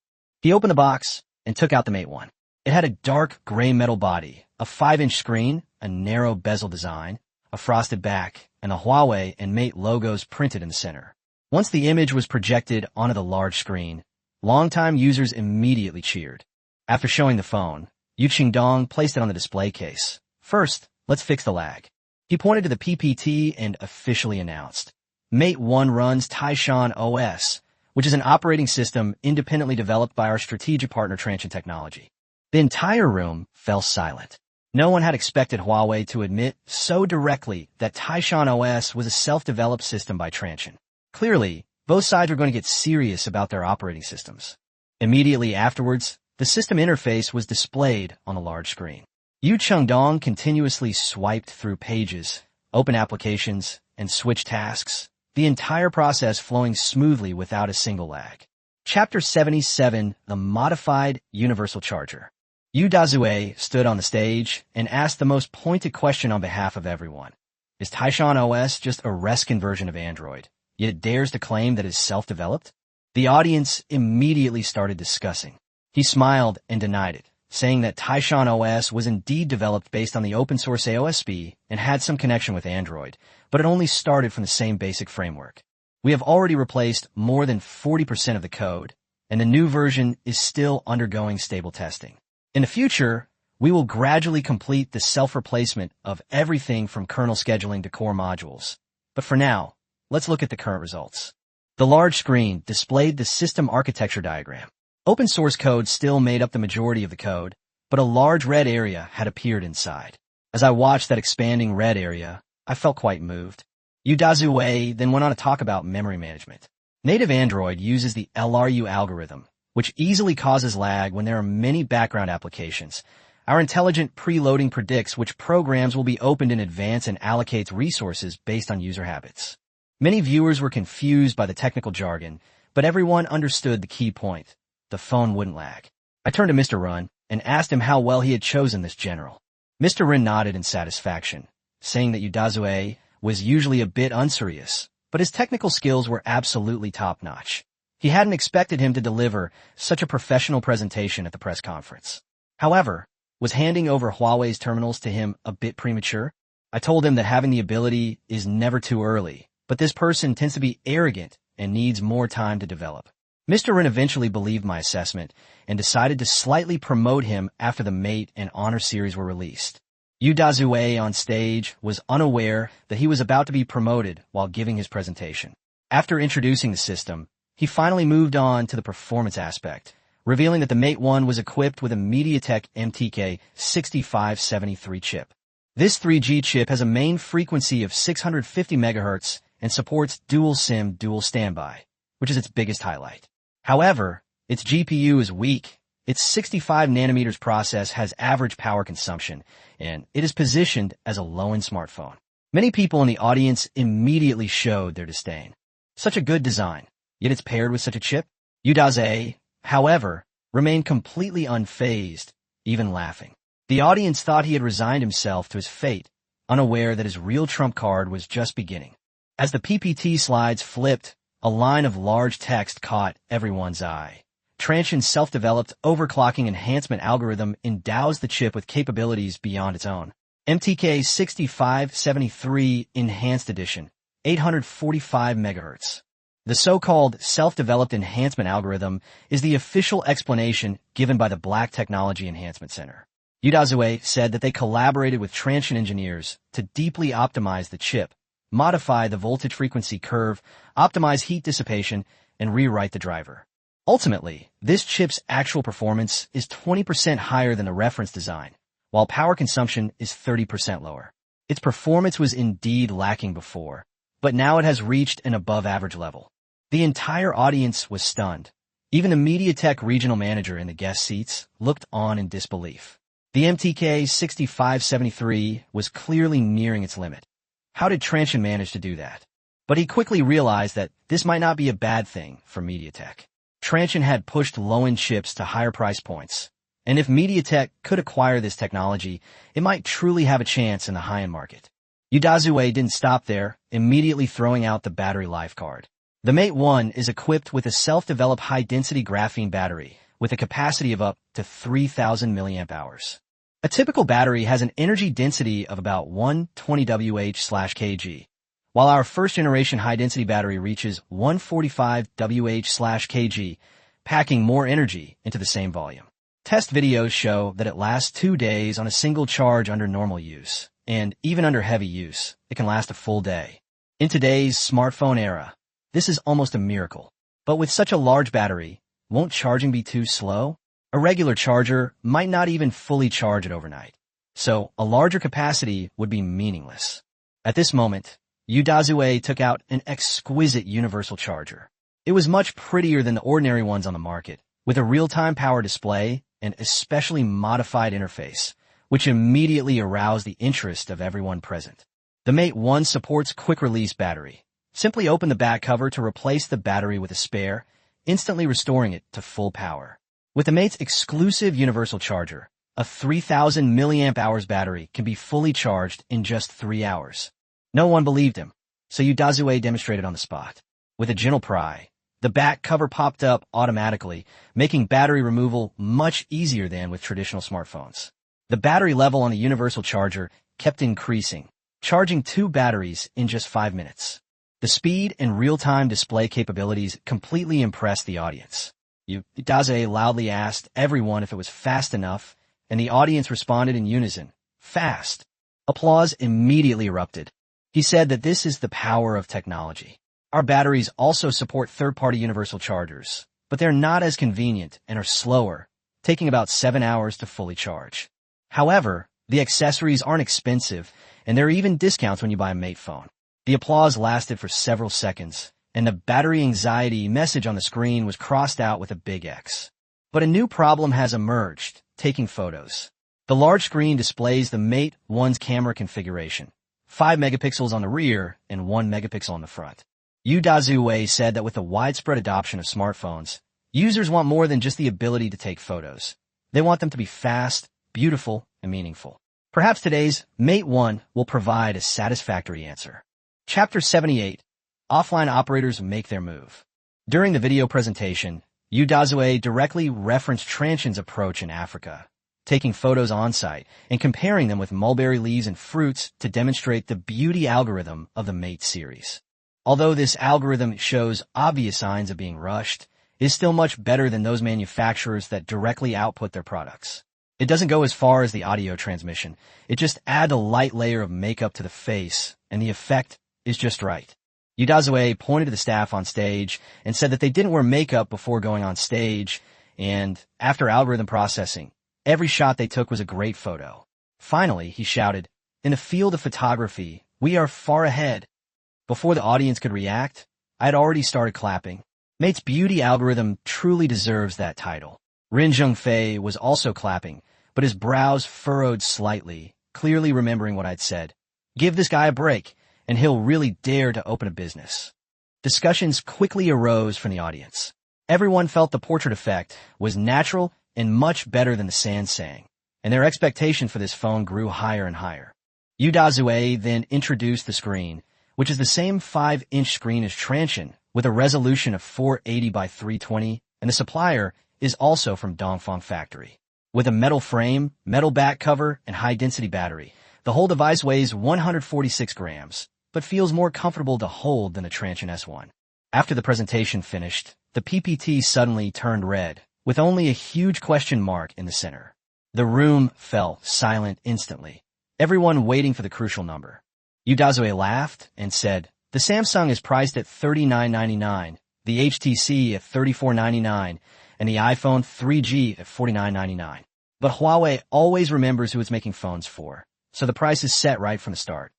He opened the box and took out the Mate 1. It had a dark gray metal body, a 5-inch screen, a narrow bezel design, a frosted back, and the Huawei and Mate logos printed in the center. Once the image was projected onto the large screen, longtime users immediately cheered. After showing the phone, Yu Qingdong placed it on the display case. First, let's fix the lag. He pointed to the PPT and officially announced, Mate 1 runs Taishan OS, which is an operating system independently developed by our strategic partner Transsion Technology. The entire room fell silent. No one had expected Huawei to admit so directly that Taishan OS was a self-developed system by Transsion. Clearly, both sides were going to get serious about their operating systems. Immediately afterwards, the system interface was displayed on the large screen. Yu Qingdong continuously swiped through pages, open applications, and switch tasks, the entire process flowing smoothly without a single lag. Chapter 77, The Modified Universal Charger. Yu Dazue stood on the stage and asked the most pointed question on behalf of everyone. Is Taishan OS just a reskin version of Android, yet it dares to claim that it is self-developed? The audience immediately started discussing. He smiled and denied it, saying that Taishan OS was indeed developed based on the open-source AOSP and had some connection with Android, but it only started from the same basic framework. We have already replaced more than 40% of the code, and the new version is still undergoing stable testing. In the future, we will gradually complete the self-replacement of everything from kernel scheduling to core modules. But for now, let's look at the current results. The large screen displayed the system architecture diagram. Open source code still made up the majority of the code, but a large red area had appeared inside. As I watched that expanding red area, I felt quite moved. Udazue then went on to talk about memory management. Native Android uses the LRU algorithm, which easily causes lag when there are many background applications. Our intelligent preloading predicts which programs will be opened in advance and allocates resources based on user habits. Many viewers were confused by the technical jargon, but everyone understood the key point. The phone wouldn't lag. I turned to Mr. Run and asked him how well he had chosen this general. Mr. Run nodded in satisfaction, saying that Udazue was usually a bit unserious, but his technical skills were absolutely top-notch. He hadn't expected him to deliver such a professional presentation at the press conference. However, was handing over Huawei's terminals to him a bit premature? I told him that having the ability is never too early, but this person tends to be arrogant and needs more time to develop. Mr. Rin eventually believed my assessment and decided to slightly promote him after the Mate and Honor series were released. Udazue on stage was unaware that he was about to be promoted while giving his presentation. After introducing the system, he finally moved on to the performance aspect, revealing that the Mate 1 was equipped with a MediaTek MTK 6573 chip. This 3G chip has a main frequency of 650 MHz and supports dual SIM dual standby, which is its biggest highlight. However, its GPU is weak. Its 65 nanometers process has average power consumption, and it is positioned as a low-end smartphone. Many people in the audience immediately showed their disdain. Such a good design, yet it's paired with such a chip? Udazue, however, remained completely unfazed, even laughing. The audience thought he had resigned himself to his fate, unaware that his real trump card was just beginning. As the PPT slides flipped, a line of large text caught everyone's eye. Transsion's self-developed overclocking enhancement algorithm endows the chip with capabilities beyond its own. MTK 6573 Enhanced Edition, 845 MHz. The so-called self-developed enhancement algorithm is the official explanation given by the Black Technology Enhancement Center. Udazue said that they collaborated with Transsion engineers to deeply optimize the chip, modify the voltage frequency curve, optimize heat dissipation, and rewrite the driver. Ultimately, this chip's actual performance is 20% higher than the reference design, while power consumption is 30% lower. Its performance was indeed lacking before, but now it has reached an above-average level. The entire audience was stunned. Even the MediaTek regional manager in the guest seats looked on in disbelief. The MTK 6573 was clearly nearing its limit. How did Transsion manage to do that? But he quickly realized that this might not be a bad thing for MediaTek. Transsion had pushed low-end chips to higher price points, and if MediaTek could acquire this technology, it might truly have a chance in the high-end market. Udazue didn't stop there, immediately throwing out the battery life card. The Mate 1 is equipped with a self-developed high-density graphene battery with a capacity of up to 3,000 mAh. A typical battery has an energy density of about 120 Wh/kg, while our first-generation high-density battery reaches 145 Wh/kg, packing more energy into the same volume. Test videos show that it lasts 2 days on a single charge under normal use, and even under heavy use, it can last a full day. In today's smartphone era, this is almost a miracle. But with such a large battery, won't charging be too slow? A regular charger might not even fully charge it overnight, so a larger capacity would be meaningless. At this moment, Udazue took out an exquisite universal charger. It was much prettier than the ordinary ones on the market, with a real-time power display and especially modified interface, which immediately aroused the interest of everyone present. The Mate 1 supports quick-release battery. Simply open the back cover to replace the battery with a spare, instantly restoring it to full power. With the Mate's exclusive universal charger, a 3,000 mAh battery can be fully charged in just 3 hours. No one believed him, so Udazue demonstrated on the spot. With a gentle pry, the back cover popped up automatically, making battery removal much easier than with traditional smartphones. The battery level on the universal charger kept increasing, charging 2 batteries in just 5 minutes. The speed and real-time display capabilities completely impressed the audience. Daze loudly asked everyone if it was fast enough, and the audience responded in unison, fast. Applause immediately erupted. He said that this is the power of technology. Our batteries also support third-party universal chargers, but they're not as convenient and are slower, taking about 7 hours to fully charge. However, the accessories aren't expensive, and there are even discounts when you buy a Mate phone. The applause lasted for several seconds, and the battery anxiety message on the screen was crossed out with a big X. But a new problem has emerged, taking photos. The large screen displays the Mate 1's camera configuration, 5 megapixels on the rear and 1 megapixel on the front. Yu Dazue said that with the widespread adoption of smartphones, users want more than just the ability to take photos. They want them to be fast, beautiful, and meaningful. Perhaps today's Mate 1 will provide a satisfactory answer. Chapter 78. Offline operators make their move. During the video presentation, Yu Dazue directly referenced Transsion's approach in Africa, taking photos on-site and comparing them with mulberry leaves and fruits to demonstrate the beauty algorithm of the Mate series. Although this algorithm shows obvious signs of being rushed, it is still much better than those manufacturers that directly output their products. It doesn't go as far as the audio transmission. It just adds a light layer of makeup to the face, and the effect is just right. Yu Dazue pointed to the staff on stage and said that they didn't wear makeup before going on stage, and after algorithm processing, every shot they took was a great photo. Finally, he shouted, "In the field of photography, we are far ahead." Before the audience could react, I had already started clapping. Mate's beauty algorithm truly deserves that title. Rin Zhengfei was also clapping, but his brows furrowed slightly, clearly remembering what I'd said. Give this guy a break, and he'll really dare to open a business. Discussions quickly arose from the audience. Everyone felt the portrait effect was natural and much better than the Sansang, and their expectation for this phone grew higher and higher. Yu Dazue then introduced the screen, which is the same 5-inch screen as Transsion, with a resolution of 480 by 320, and the supplier is also from Dongfeng Factory. With a metal frame, metal back cover, and high-density battery, the whole device weighs 146 grams, but feels more comfortable to hold than the Transsion S1. After the presentation finished, the PPT suddenly turned red, with only a huge question mark in the center. The room fell silent instantly, everyone waiting for the crucial number. Yu Dazue laughed and said, "The Samsung is priced at $39.99, the HTC at $34.99, and the iPhone 3G at $49.99. But Huawei always remembers who it's making phones for, so the price is set right from the start."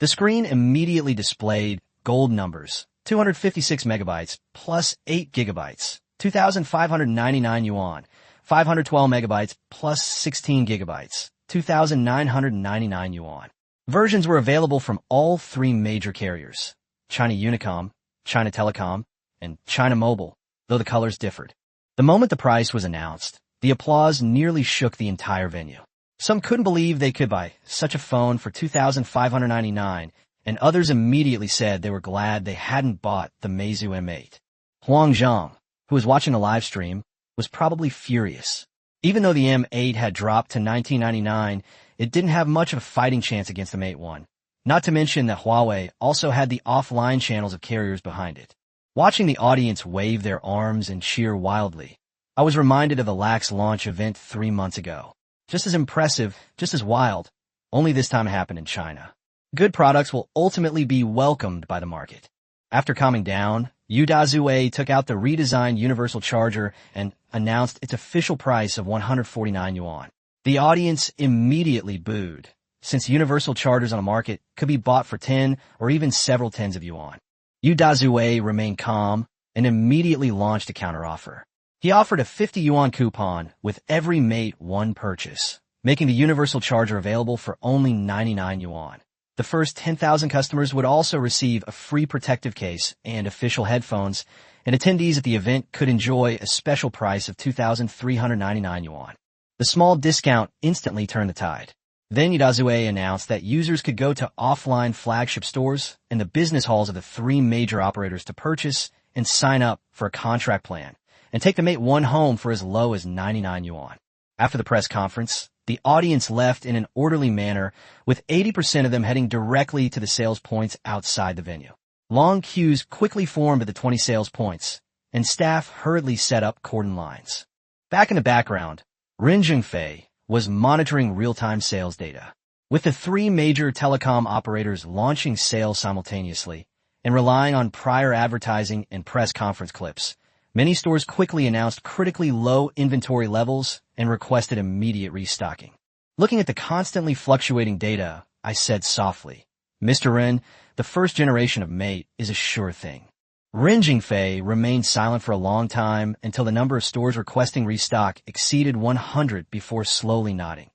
The screen immediately displayed gold numbers, 256 megabytes plus 8 gigabytes, 2,599 yuan, 512 megabytes plus 16 gigabytes, 2,999 yuan. Versions were available from all 3 major carriers, China Unicom, China Telecom, and China Mobile, though the colors differed. The moment the price was announced, the applause nearly shook the entire venue. Some couldn't believe they could buy such a phone for $2,599, and others immediately said they were glad they hadn't bought the Meizu M8. Huang Zhang, who was watching the live stream, was probably furious. Even though the M8 had dropped to $1999, it didn't have much of a fighting chance against the Mate 1. Not to mention that Huawei also had the offline channels of carriers behind it. Watching the audience wave their arms and cheer wildly, I was reminded of the Lax launch event 3 months ago. Just as impressive, just as wild, only this time it happened in China. Good products will ultimately be welcomed by the market. After calming down, Yu Dazue took out the redesigned universal charger and announced its official price of 149 yuan. The audience immediately booed, since universal chargers on the market could be bought for 10 or even several tens of yuan. Yu Dazue remained calm and immediately launched a counteroffer. He offered a 50 yuan coupon with every Mate 1 purchase, making the universal charger available for only 99 yuan. The first 10,000 customers would also receive a free protective case and official headphones, and attendees at the event could enjoy a special price of 2,399 yuan. The small discount instantly turned the tide. Then Yu Dazue announced that users could go to offline flagship stores and the business halls of the 3 major operators to purchase and sign up for a contract plan, and take the Mate 1 home for as low as 99 yuan. After the press conference, the audience left in an orderly manner, with 80% of them heading directly to the sales points outside the venue. Long queues quickly formed at the 20 sales points, and staff hurriedly set up cordon lines. Back in the background, Ren Zhengfei was monitoring real-time sales data. With the three major telecom operators launching sales simultaneously and relying on prior advertising and press conference clips, many stores quickly announced critically low inventory levels and requested immediate restocking. Looking at the constantly fluctuating data, I said softly, "Mr. Ren, the first generation of Mate is a sure thing." Ren Zhengfei remained silent for a long time until the number of stores requesting restock exceeded 100 before slowly nodding.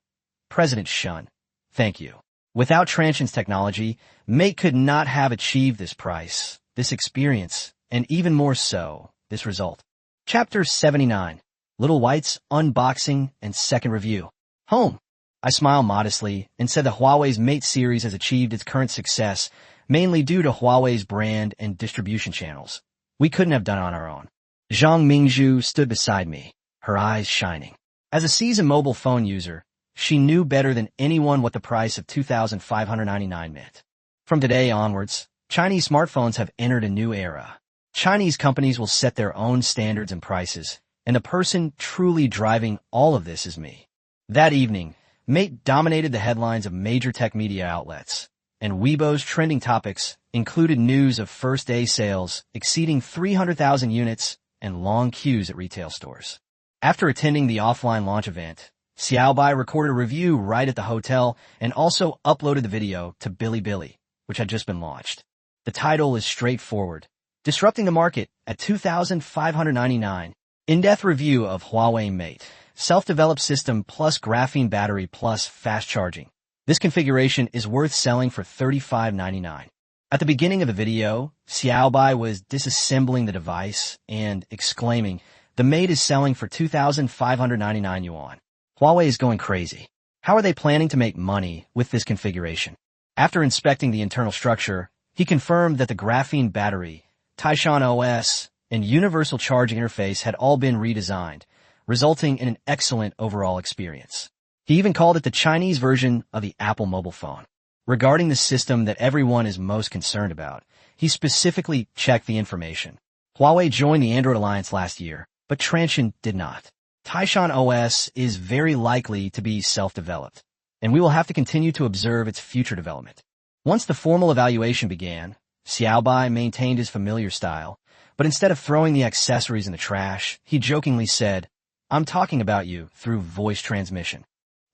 "President Shun, thank you. Without Transsion's technology, Mate could not have achieved this price, this experience, and even more so, this result." Chapter 79. Little White's Unboxing and Second Review. Home. I smiled modestly and said that Huawei's Mate series has achieved its current success mainly due to Huawei's brand and distribution channels. We couldn't have done it on our own. Zhang Mingzhu stood beside me, her eyes shining. As a seasoned mobile phone user, she knew better than anyone what the price of $2,599 meant. From today onwards, Chinese smartphones have entered a new era. Chinese companies will set their own standards and prices, and the person truly driving all of this is me. That evening, Mate dominated the headlines of major tech media outlets, and Weibo's trending topics included news of first-day sales exceeding 300,000 units and long queues at retail stores. After attending the offline launch event, Xiaobai recorded a review right at the hotel and also uploaded the video to Bilibili, which had just been launched. The title is straightforward: Disrupting the Market at $2,599. In-depth review of Huawei Mate. Self-developed system plus graphene battery plus fast charging. This configuration is worth selling for $35.99. At the beginning of the video, Xiaobai was disassembling the device and exclaiming, "The Mate is selling for 2,599 yuan. Huawei is going crazy. How are they planning to make money with this configuration?" After inspecting the internal structure, he confirmed that the graphene battery, Taishan OS, and universal charging interface had all been redesigned, resulting in an excellent overall experience. He even called it the Chinese version of the Apple mobile phone. Regarding the system that everyone is most concerned about, he specifically checked the information. Huawei joined the Android Alliance last year, but Transsion did not. Taishan OS is very likely to be self-developed, and we will have to continue to observe its future development. Once the formal evaluation began, Xiaobai maintained his familiar style, but instead of throwing the accessories in the trash, he jokingly said, "I'm talking about you," through voice transmission.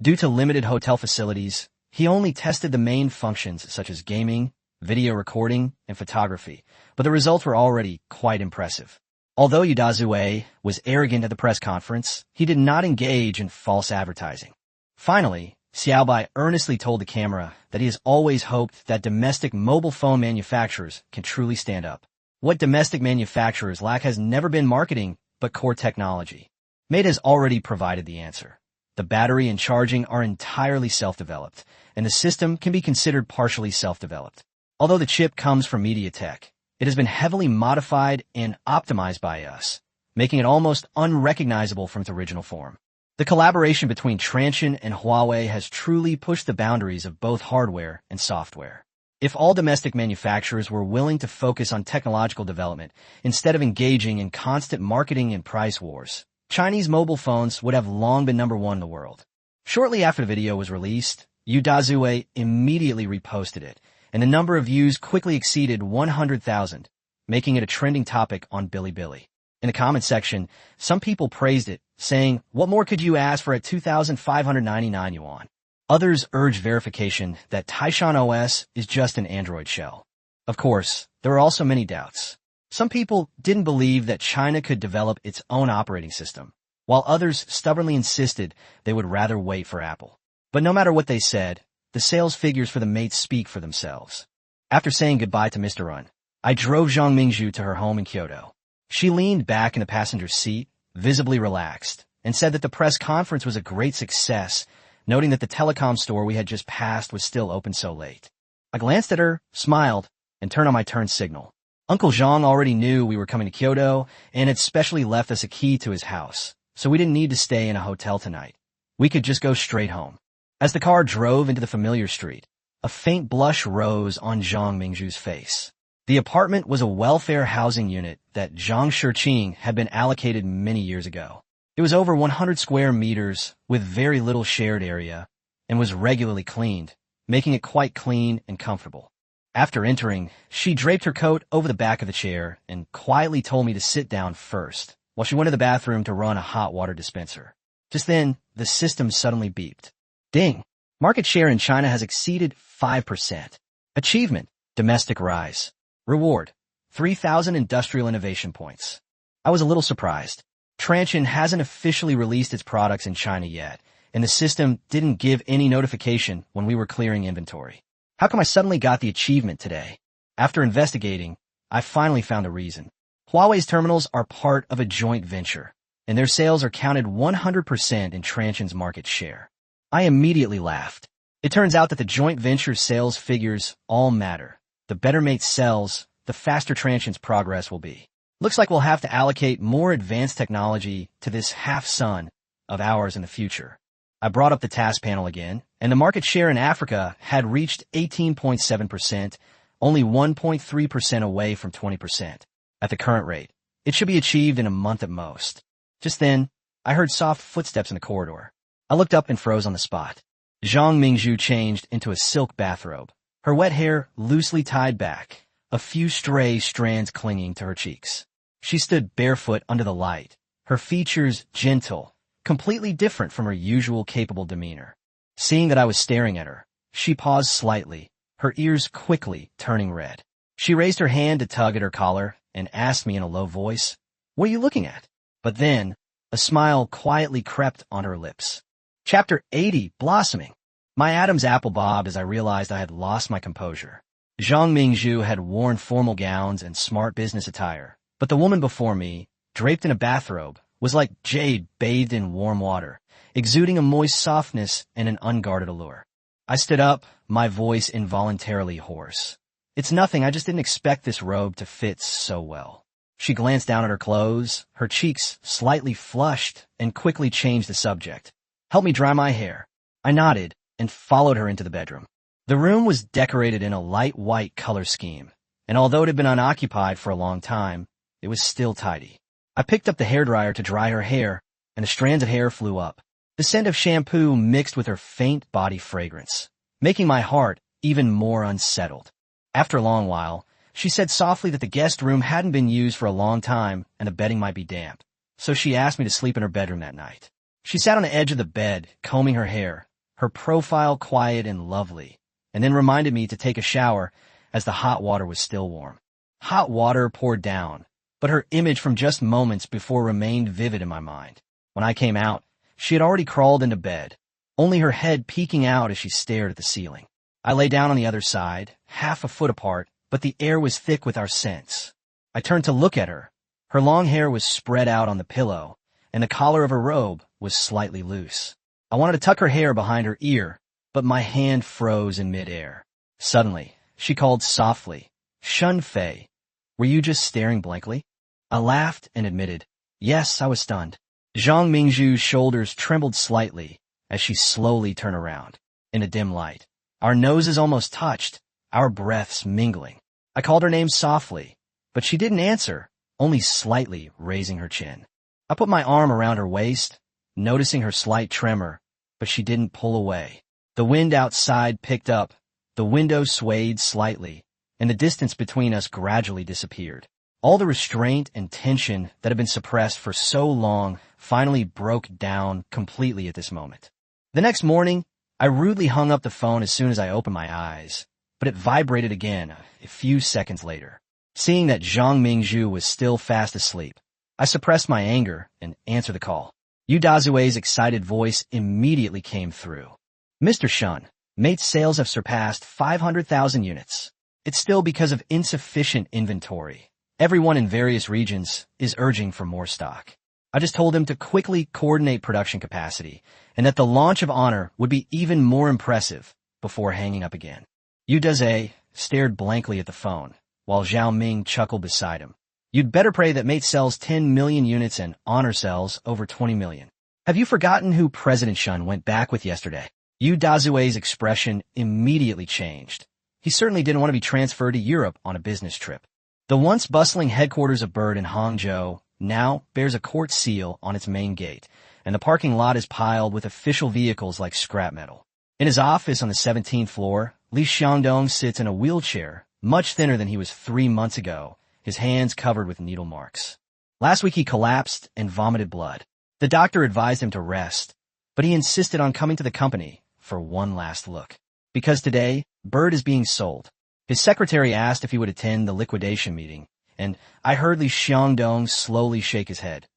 Due to limited hotel facilities, he only tested the main functions such as gaming, video recording, and photography, but the results were already quite impressive. Although Yu Dazue was arrogant at the press conference, he did not engage in false advertising. Finally, Xiaobai earnestly told the camera that he has always hoped that domestic mobile phone manufacturers can truly stand up. What domestic manufacturers lack has never been marketing, but core technology. Mate has already provided the answer. The battery and charging are entirely self-developed, and the system can be considered partially self-developed. Although the chip comes from MediaTek, it has been heavily modified and optimized by us, making it almost unrecognizable from its original form. The collaboration between Transsion and Huawei has truly pushed the boundaries of both hardware and software. If all domestic manufacturers were willing to focus on technological development instead of engaging in constant marketing and price wars, Chinese mobile phones would have long been number one in the world. Shortly after the video was released, Yu Dazue immediately reposted it, and the number of views quickly exceeded 100,000, making it a trending topic on Bilibili. In the comment section, some people praised it, saying, "What more could you ask for at 2,599 yuan?" Others urged verification that Taishan OS is just an Android shell. Of course, there were also many doubts. Some people didn't believe that China could develop its own operating system, while others stubbornly insisted they would rather wait for Apple. But no matter what they said, the sales figures for the Mate speak for themselves. After saying goodbye to Mr. Run, I drove Zhang Mingzhu to her home in Kyoto. She leaned back in the passenger seat, visibly relaxed, and said that the press conference was a great success, noting that the telecom store we had just passed was still open so late. I glanced at her, smiled, and turned on my turn signal. Uncle Zhang already knew we were coming to Kyoto and had specially left us a key to his house, so we didn't need to stay in a hotel tonight. We could just go straight home. As the car drove into the familiar street, a faint blush rose on Zhang Mingzhu's face. The apartment was a welfare housing unit that Zhang Shiqing had been allocated many years ago. It was over 100 square meters with very little shared area and was regularly cleaned, making it quite clean and comfortable. After entering, she draped her coat over the back of the chair and quietly told me to sit down first, while she went to the bathroom to run a hot water dispenser. Just then, the system suddenly beeped. Ding! Market share in China has exceeded 5%. Achievement, domestic rise. Reward, 3,000 industrial innovation points. I was a little surprised. Transsion hasn't officially released its products in China yet, and the system didn't give any notification when we were clearing inventory. How come I suddenly got the achievement today? After investigating, I finally found a reason. Huawei's terminals are part of a joint venture, and their sales are counted 100% in Transsion's market share. I immediately laughed. It turns out that the joint venture sales figures all matter. The better Mate sells, the faster Transsion's progress will be. Looks like we'll have to allocate more advanced technology to this half-son of ours in the future. I brought up the task panel again, and the market share in Africa had reached 18.7%, only 1.3% away from 20%. At the current rate, it should be achieved in a month at most. Just then, I heard soft footsteps in the corridor. I looked up and froze on the spot. Zhang Mingzhu changed into a silk bathrobe, her wet hair loosely tied back, a few stray strands clinging to her cheeks. She stood barefoot under the light, her features gentle, completely different from her usual capable demeanor. Seeing that I was staring at her, she paused slightly, her ears quickly turning red. She raised her hand to tug at her collar and asked me in a low voice, "What are you looking at?" But then, a smile quietly crept on her lips. Chapter 80, Blossoming. My Adam's apple bobbed as I realized I had lost my composure. Zhang Mingzhu had worn formal gowns and smart business attire, but the woman before me, draped in a bathrobe, was like jade bathed in warm water, exuding a moist softness and an unguarded allure. I stood up, my voice involuntarily hoarse. "It's nothing, I just didn't expect this robe to fit so well." She glanced down at her clothes, her cheeks slightly flushed, and quickly changed the subject. "Help me dry my hair." I nodded and followed her into the bedroom. The room was decorated in a light white color scheme, and although it had been unoccupied for a long time, it was still tidy. I picked up the hairdryer to dry her hair, and the strands of hair flew up. The scent of shampoo mixed with her faint body fragrance, making my heart even more unsettled. After a long while, she said softly that the guest room hadn't been used for a long time and the bedding might be damp, so she asked me to sleep in her bedroom that night. She sat on the edge of the bed, combing her hair, her profile quiet and lovely, and then reminded me to take a shower as the hot water was still warm. Hot water poured down, but her image from just moments before remained vivid in my mind. When I came out, she had already crawled into bed, only her head peeking out as she stared at the ceiling. I lay down on the other side, half a foot apart, but the air was thick with our scents. I turned to look at her. Her long hair was spread out on the pillow, and the collar of her robe was slightly loose. I wanted to tuck her hair behind her ear, but my hand froze in midair. Suddenly, she called softly, "Shun Fei, were you just staring blankly?" I laughed and admitted, "Yes, I was stunned." Zhang Mingzhu's shoulders trembled slightly as she slowly turned around. In the dim light, our noses almost touched, our breaths mingling. I called her name softly, but she didn't answer, only slightly raising her chin. I put my arm around her waist, noticing her slight tremor, but she didn't pull away. The wind outside picked up, the window swayed slightly, and the distance between us gradually disappeared. All the restraint and tension that had been suppressed for so long finally broke down completely at this moment. The next morning, I rudely hung up the phone as soon as I opened my eyes, but it vibrated again a few seconds later. Seeing that Zhang Mingzhu was still fast asleep, I suppressed my anger and answered the call. Yu Dazue's excited voice immediately came through. "Mr. Shun, Mate's sales have surpassed 500,000 units. It's still because of insufficient inventory. Everyone in various regions is urging for more stock. I just told them to quickly coordinate production capacity and that the launch of Honor would be even more impressive," before hanging up again. Yu Daze stared blankly at the phone, while Zhao Ming chuckled beside him. "You'd better pray that Mate sells 10 million units and Honor sells over 20 million. Have you forgotten who President Shun went back with yesterday?" Yu Dazue's expression immediately changed, He certainly didn't want to be transferred to Europe on a business trip. The once bustling headquarters of Bird in Hangzhou now bears a court seal on its main gate, and the parking lot is piled with official vehicles like scrap metal. In his office on the 17th floor, Li Xiangdong sits in a wheelchair, much thinner than he was 3 months ago, his hands covered with needle marks. Last week he collapsed and vomited blood. The doctor advised him to rest, but he insisted on coming to the company for one last look. Because today, Bird is being sold. His secretary asked if he would attend the liquidation meeting, and I heard Li Xiangdong slowly shake his head.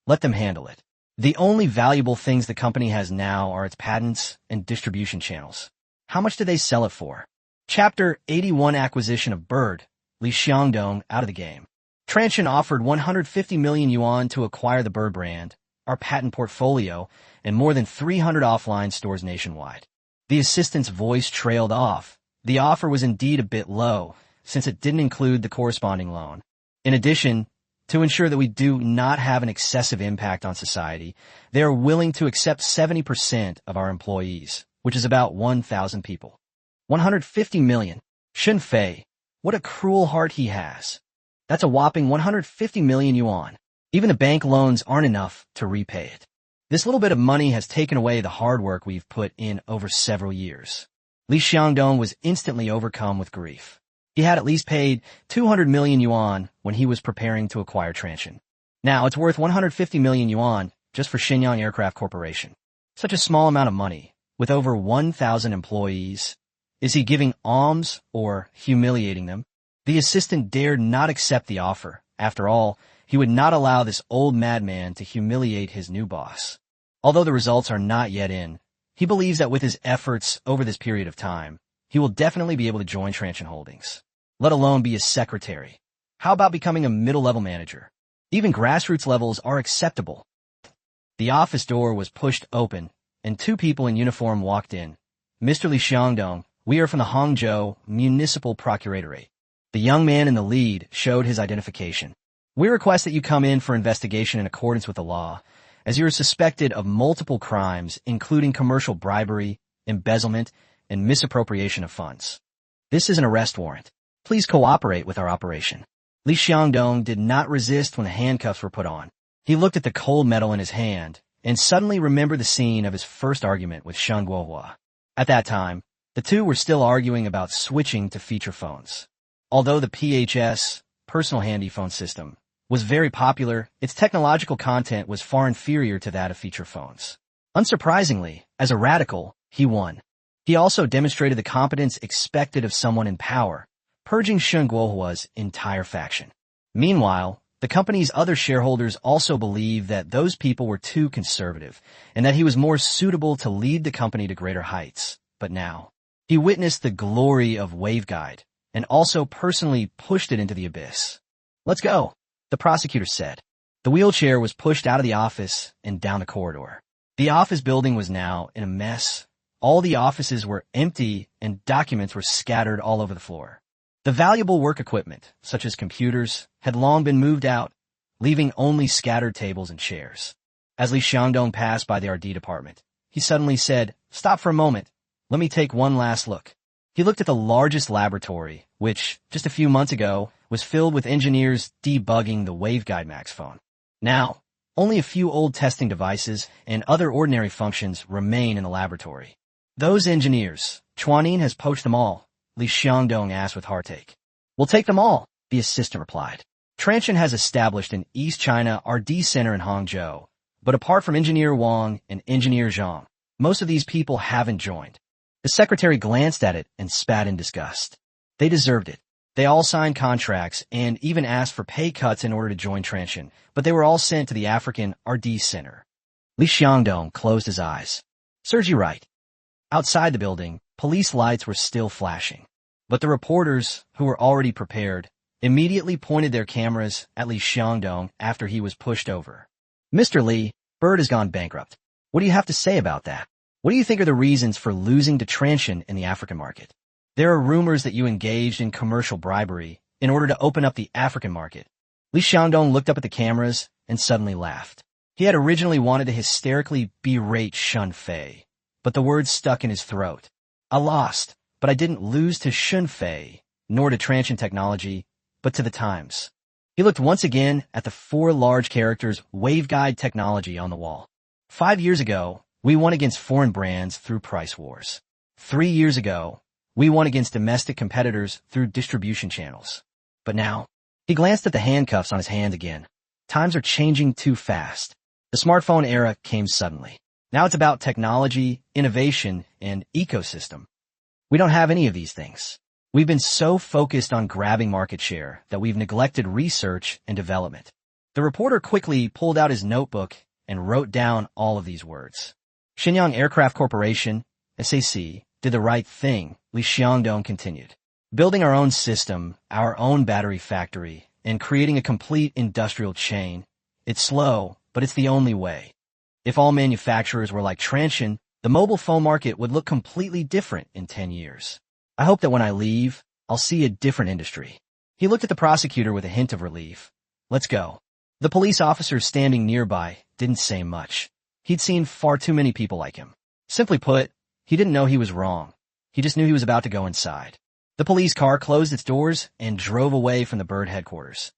Let them handle it. The only valuable things the company has now are its patents and distribution channels. How much do they sell it for? Chapter 81 Acquisition of Bird. Li Xiangdong out of the game. Transsion offered 150 million yuan to acquire the Bird brand, our patent portfolio, and more than 300 offline stores nationwide. The assistant's voice trailed off. The offer was indeed a bit low, since it didn't include the corresponding loan. In addition, to ensure that we do not have an excessive impact on society, they are willing to accept 70% of our employees, which is about 1,000 people. 150 million. Shen Fei, what a cruel heart he has. That's a whopping 150 million yuan. Even the bank loans aren't enough to repay it. This little bit of money has taken away the hard work we've put in over several years. Li Xiangdong was instantly overcome with grief. He had at least paid 200 million yuan when he was preparing to acquire Transsion. Now it's worth 150 million yuan just for Shenyang Aircraft Corporation. Such a small amount of money, with over 1,000 employees. Is he giving alms or humiliating them? The assistant dared not accept the offer. After all, he would not allow this old madman to humiliate his new boss. Although the results are not yet in, he believes that with his efforts over this period of time, he will definitely be able to join Transsion Holdings, let alone be a secretary. How about becoming a middle-level manager? Even grassroots levels are acceptable. The office door was pushed open, and 2 people in uniform walked in. Mr. Li Xiangdong, we are from the Hangzhou Municipal Procuratorate. The young man in the lead showed his identification. We request that you come in for investigation in accordance with the law, as you are suspected of multiple crimes, including commercial bribery, embezzlement, and misappropriation of funds. This is an arrest warrant. Please cooperate with our operation. Li Xiangdong did not resist when the handcuffs were put on. He looked at the cold metal in his hand and suddenly remembered the scene of his first argument with Shen Guohua. At that time, the two were still arguing about switching to feature phones. Although the PHS, personal handy phone system, was very popular, its technological content was far inferior to that of feature phones. Unsurprisingly, as a radical, he won. He also demonstrated the competence expected of someone in power, purging Shen Guohua's entire faction. Meanwhile, the company's other shareholders also believed that those people were too conservative and that he was more suitable to lead the company to greater heights. But now, he witnessed the glory of waveguide and also personally pushed it into the abyss. Let's go, the prosecutor said. The wheelchair was pushed out of the office and down the corridor. The office building was now in a mess. All the offices were empty and documents were scattered all over the floor. The valuable work equipment, such as computers, had long been moved out, leaving only scattered tables and chairs. As Li Xiangdong passed by the R&D department, he suddenly said, "Stop for a moment. Let me take one last look." He looked at the largest laboratory, which, just a few months ago, was filled with engineers debugging the waveguide Max phone. Now, only a few old testing devices and other ordinary functions remain in the laboratory. Those engineers, Chuanin has poached them all, Li Xiangdong asked with heartache. We'll take them all, the assistant replied. Transsion has established an East China R&D center in Hangzhou, but apart from Engineer Wang and Engineer Zhang, most of these people haven't joined. The secretary glanced at it and spat in disgust. They deserved it. They all signed contracts and even asked for pay cuts in order to join Transsion, but they were all sent to the African R&D center. Li Xiangdong closed his eyes. Serves you right. Outside the building, police lights were still flashing. But the reporters, who were already prepared, immediately pointed their cameras at Li Xiangdong after he was pushed over. Mr. Li, Bird has gone bankrupt. What do you have to say about that? What do you think are the reasons for losing to Transsion in the African market? There are rumors that you engaged in commercial bribery in order to open up the African market. Li Xiangdong looked up at the cameras and suddenly laughed. He had originally wanted to hysterically berate Shen Fei, but the words stuck in his throat. I lost, but I didn't lose to Shunfei, nor to Transient Technology, but to the times. He looked once again at the 4 large characters waveguide technology on the wall. 5 years ago, we won against foreign brands through price wars. 3 years ago, we won against domestic competitors through distribution channels. But now, he glanced at the handcuffs on his hand again. Times are changing too fast. The smartphone era came suddenly. Now it's about technology, innovation, and ecosystem. We don't have any of these things. We've been so focused on grabbing market share that we've neglected research and development. The reporter quickly pulled out his notebook and wrote down all of these words. Shenyang Aircraft Corporation, SAC, did the right thing, Li Xiangdong continued. Building our own system, our own battery factory, and creating a complete industrial chain. It's slow, but it's the only way. If all manufacturers were like Transsion, the mobile phone market would look completely different in 10 years. I hope that when I leave, I'll see a different industry. He looked at the prosecutor with a hint of relief. Let's go. The police officer standing nearby didn't say much. He'd seen far too many people like him. Simply put, he didn't know he was wrong. He just knew he was about to go inside. The police car closed its doors and drove away from the Bird headquarters.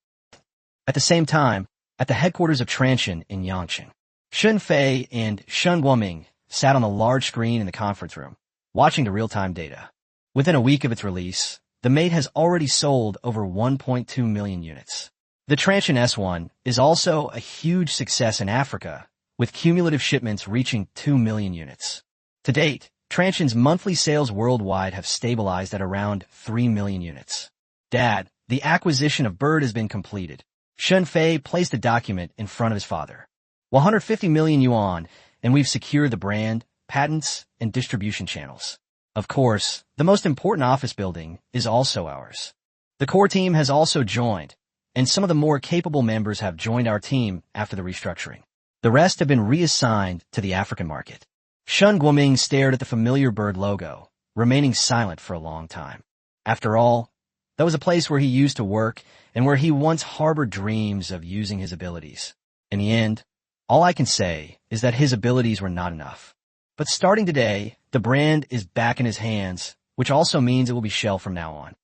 At the same time, at the headquarters of Transsion in Yangqing, Shun Fei and Shun Guoming sat on the large screen in the conference room, watching the real-time data. Within a week of its release, the Mate has already sold over 1.2 million units. The Transsion S1 is also a huge success in Africa, with cumulative shipments reaching 2 million units. To date, Transsion's monthly sales worldwide have stabilized at around 3 million units. Dad, the acquisition of Bird has been completed. Shun Fei placed a document in front of his father. 150 million yuan, and we've secured the brand, patents, and distribution channels. Of course, the most important office building is also ours. The core team has also joined, and some of the more capable members have joined our team after the restructuring. The rest have been reassigned to the African market. Shun Guoming stared at the familiar Bird logo, remaining silent for a long time. After all, that was a place where he used to work and where he once harbored dreams of using his abilities. In the end, all I can say is that his abilities were not enough. But starting today, the brand is back in his hands, which also means it will be Shell from now on.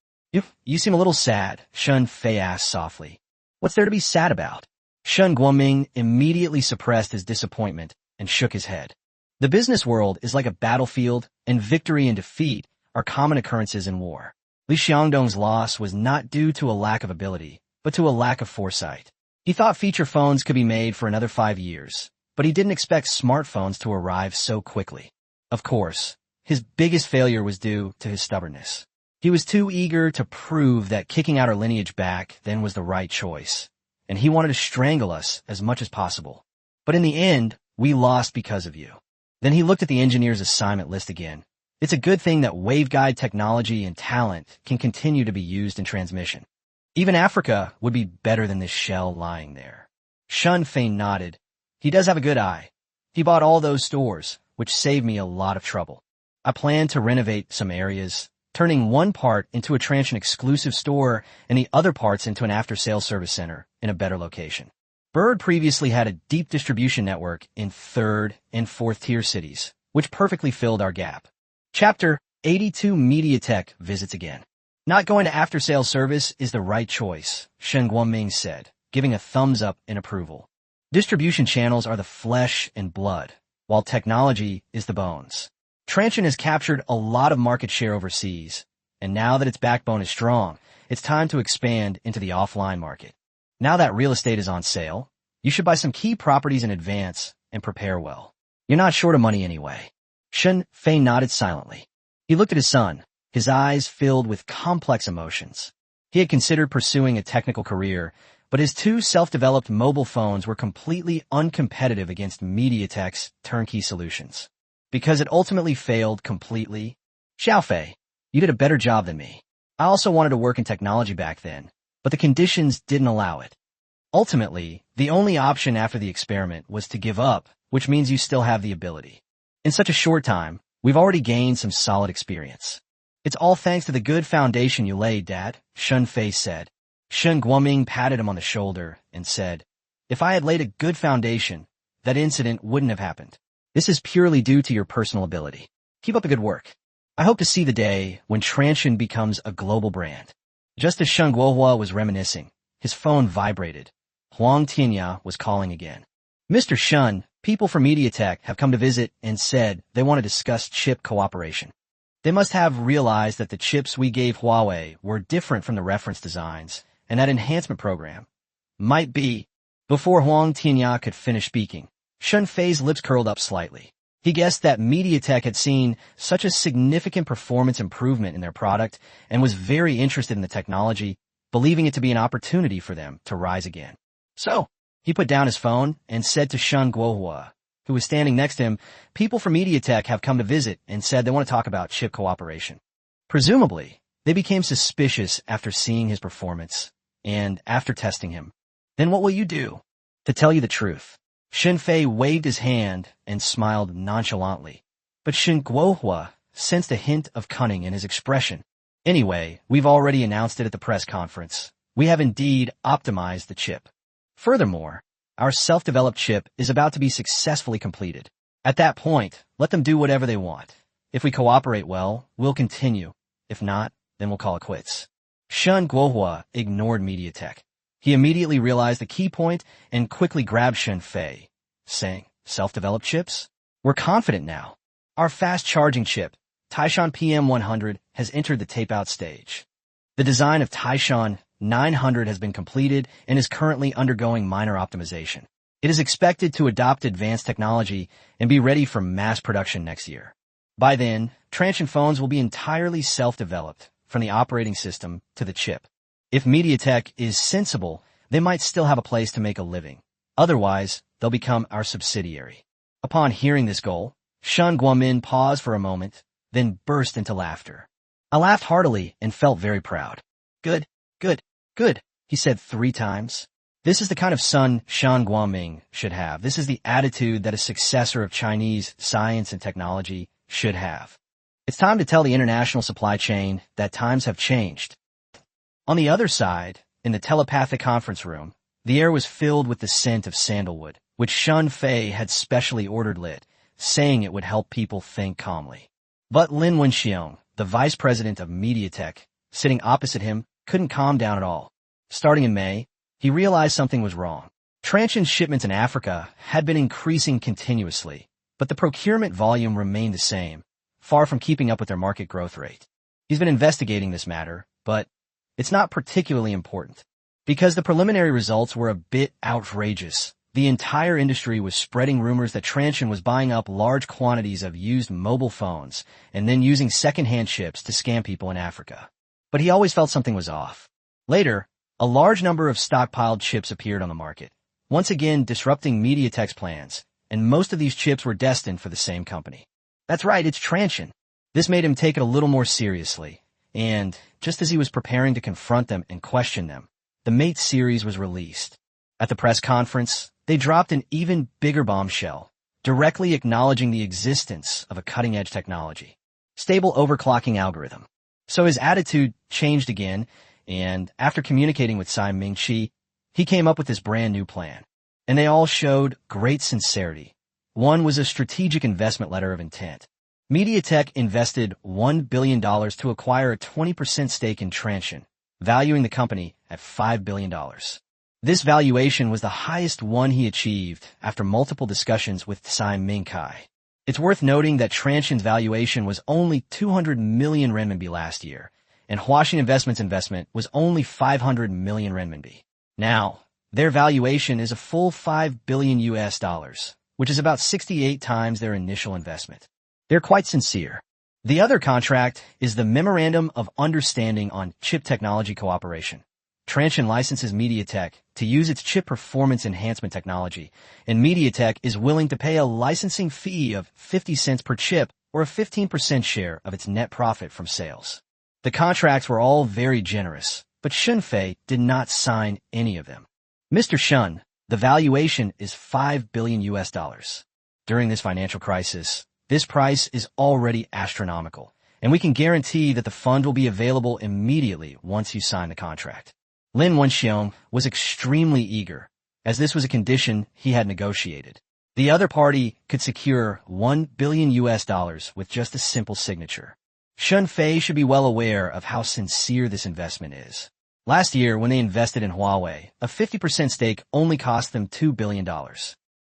You seem a little sad, Shun Fei asked softly. What's there to be sad about? Shun Guoming immediately suppressed his disappointment and shook his head. The business world is like a battlefield, and victory and defeat are common occurrences in war. Li Xiangdong's loss was not due to a lack of ability, but to a lack of foresight. He thought feature phones could be made for another 5 years, but he didn't expect smartphones to arrive so quickly. Of course, his biggest failure was due to his stubbornness. He was too eager to prove that kicking out our lineage back then was the right choice, and he wanted to strangle us as much as possible. But in the end, we lost because of you. Then he looked at the engineer's assignment list again. It's a good thing that waveguide technology and talent can continue to be used in transmission. Even Africa would be better than this shell lying there. Shun Fei nodded. He does have a good eye. He bought all those stores, which saved me a lot of trouble. I plan to renovate some areas, turning one part into a Transsion exclusive store and the other parts into an after-sales service center in a better location. Bird previously had a deep distribution network in 3rd and 4th tier cities, which perfectly filled our gap. Chapter 82 MediaTek visits again. Not going to after-sales service is the right choice, Shen Guoming said, giving a thumbs up in approval. Distribution channels are the flesh and blood, while technology is the bones. Transsion has captured a lot of market share overseas, and now that its backbone is strong, it's time to expand into the offline market. Now that real estate is on sale, you should buy some key properties in advance and prepare well. You're not short of money anyway. Shen Fei nodded silently. He looked at his son, his eyes filled with complex emotions. He had considered pursuing a technical career, but his 2 self-developed mobile phones were completely uncompetitive against MediaTek's turnkey solutions. Because it ultimately failed completely, Xiaofei, you did a better job than me. I also wanted to work in technology back then, but the conditions didn't allow it. Ultimately, the only option after the experiment was to give up, which means you still have the ability. In such a short time, we've already gained some solid experience. It's all thanks to the good foundation you laid, Dad, Shun Fei said. Shen Guoming patted him on the shoulder and said, if I had laid a good foundation, that incident wouldn't have happened. This is purely due to your personal ability. Keep up the good work. I hope to see the day when Transsion becomes a global brand. Just as Shen Guohua was reminiscing, his phone vibrated. Huang Tianya was calling again. Mr. Shen, people from MediaTek have come to visit and said they want to discuss chip cooperation. They must have realized that the chips we gave Huawei were different from the reference designs, and that enhancement program might be. Before Huang Tianya could finish speaking, Shen Fei's lips curled up slightly. He guessed that MediaTek had seen such a significant performance improvement in their product and was very interested in the technology, believing it to be an opportunity for them to rise again. So, he put down his phone and said to Shen Guohua, who was standing next to him, people from MediaTek have come to visit and said they want to talk about chip cooperation. Presumably, they became suspicious after seeing his performance and after testing him. Then what will you do? To tell you the truth, Shen Fei waved his hand and smiled nonchalantly. But Shen Guohua sensed a hint of cunning in his expression. Anyway, we've already announced it at the press conference. We have indeed optimized the chip. Furthermore, our self-developed chip is about to be successfully completed. At that point, let them do whatever they want. If we cooperate well, we'll continue. If not, then we'll call it quits. Shen Guohua ignored MediaTek. He immediately realized the key point and quickly grabbed Shen Fei, saying, self-developed chips? We're confident now. Our fast-charging chip, Taishan PM100, has entered the tape-out stage. The design of Taishan 900 has been completed and is currently undergoing minor optimization. It is expected to adopt advanced technology and be ready for mass production next year. By then, Transsion phones will be entirely self-developed, from the operating system to the chip. If MediaTek is sensible, they might still have a place to make a living. Otherwise, they'll become our subsidiary. Upon hearing this goal, Shen Guomin paused for a moment, then burst into laughter. I laughed heartily and felt very proud. Good, good, good, he said 3 times. This is the kind of son Shen Guoming should have. This is the attitude that a successor of Chinese science and technology should have. It's time to tell the international supply chain that times have changed. On the other side, in the telepathic conference room, the air was filled with the scent of sandalwood, which Shen Fei had specially ordered lit, saying it would help people think calmly. But Lin Wenxiong, the vice president of MediaTek, sitting opposite him, couldn't calm down at all. Starting in May, he realized something was wrong. Transsion's shipments in Africa had been increasing continuously, but the procurement volume remained the same, far from keeping up with their market growth rate. He's been investigating this matter, but it's not particularly important. Because the preliminary results were a bit outrageous, the entire industry was spreading rumors that Transsion was buying up large quantities of used mobile phones and then using second-hand chips to scam people in Africa. But he always felt something was off. Later, a large number of stockpiled chips appeared on the market, once again disrupting MediaTek's plans, and most of these chips were destined for the same company. That's right, it's Transsion. This made him take it a little more seriously. And, just as he was preparing to confront them and question them, the Mate series was released. At the press conference, they dropped an even bigger bombshell, directly acknowledging the existence of a cutting-edge technology, stable overclocking algorithm. So his attitude changed again, and after communicating with Tsai Ming-chi, he came up with this brand new plan. And they all showed great sincerity. One was a strategic investment letter of intent. MediaTek invested $1 billion to acquire a 20% stake in Transsion, valuing the company at $5 billion. This valuation was the highest one he achieved after multiple discussions with Tsai Ming-chi. It's worth noting that Transsion's valuation was only 200 million renminbi last year, and Huaxin Investment's investment was only 500 million renminbi. Now, their valuation is a full $5 billion US dollars, which is about 68 times their initial investment. They're quite sincere. The other contract is the Memorandum of Understanding on Chip Technology Cooperation. Transsion licenses MediaTek to use its chip performance enhancement technology, and MediaTek is willing to pay a licensing fee of 50 cents per chip or a 15% share of its net profit from sales. The contracts were all very generous, but Shen Fei did not sign any of them. Mr. Shen, the valuation is $5 billion US dollars. During this financial crisis, this price is already astronomical, and we can guarantee that the fund will be available immediately once you sign the contract. Lin Wenxiong was extremely eager, as this was a condition he had negotiated. The other party could secure $1 billion US dollars with just a simple signature. Shunfei should be well aware of how sincere this investment is. Last year, when they invested in Huawei, a 50% stake only cost them $2 billion.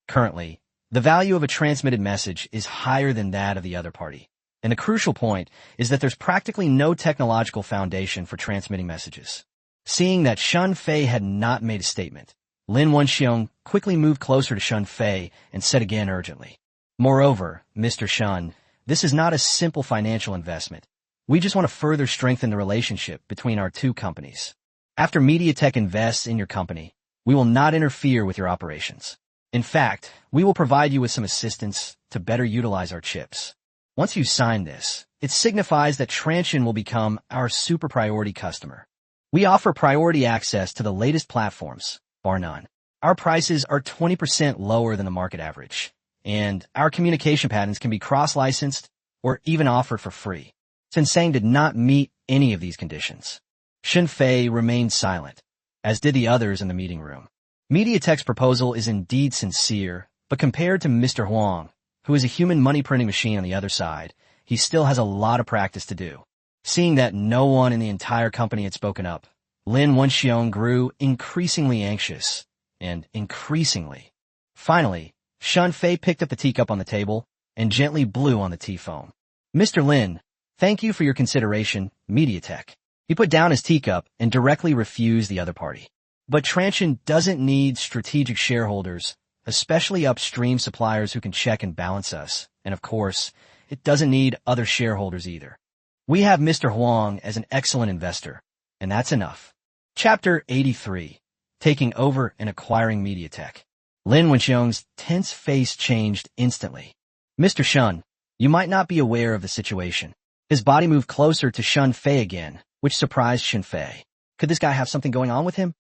Currently, the value of a transmitted message is higher than that of the other party. And the crucial point is that there's practically no technological foundation for transmitting messages. Seeing that Shunfei had not made a statement, Lin Wenxiong quickly moved closer to Shunfei and said again urgently, "Moreover, Mr. Shun, this is not a simple financial investment. We just want to further strengthen the relationship between our two companies. After MediaTek invests in your company, we will not interfere with your operations. In fact, we will provide you with some assistance to better utilize our chips. Once you sign this, it signifies that Transsion will become our super priority customer. We offer priority access to the latest platforms, bar none. Our prices are 20% lower than the market average, and our communication patents can be cross-licensed or even offered for free." Sinsang did not meet any of these conditions. Shunfei remained silent, as did the others in the meeting room. MediaTek's proposal is indeed sincere, but compared to Mr. Huang, who is a human money-printing machine on the other side, he still has a lot of practice to do. Seeing that no one in the entire company had spoken up, Lin Wenxiong grew increasingly anxious, and increasingly. Finally, Shunfei picked up the teacup on the table and gently blew on the tea foam. "Mr. Lin, thank you for your consideration, MediaTek." He put down his teacup and directly refused the other party. But Transsion doesn't need strategic shareholders, especially upstream suppliers who can check and balance us. And of course, it doesn't need other shareholders either. We have Mr. Huang as an excellent investor, and that's enough. Chapter 83. Taking over and acquiring MediaTek. Lin Wenxiong's tense face changed instantly. "Mr. Shun, you might not be aware of the situation." His body moved closer to Shunfei again, which surprised Shunfei. Could this guy have something going on with him?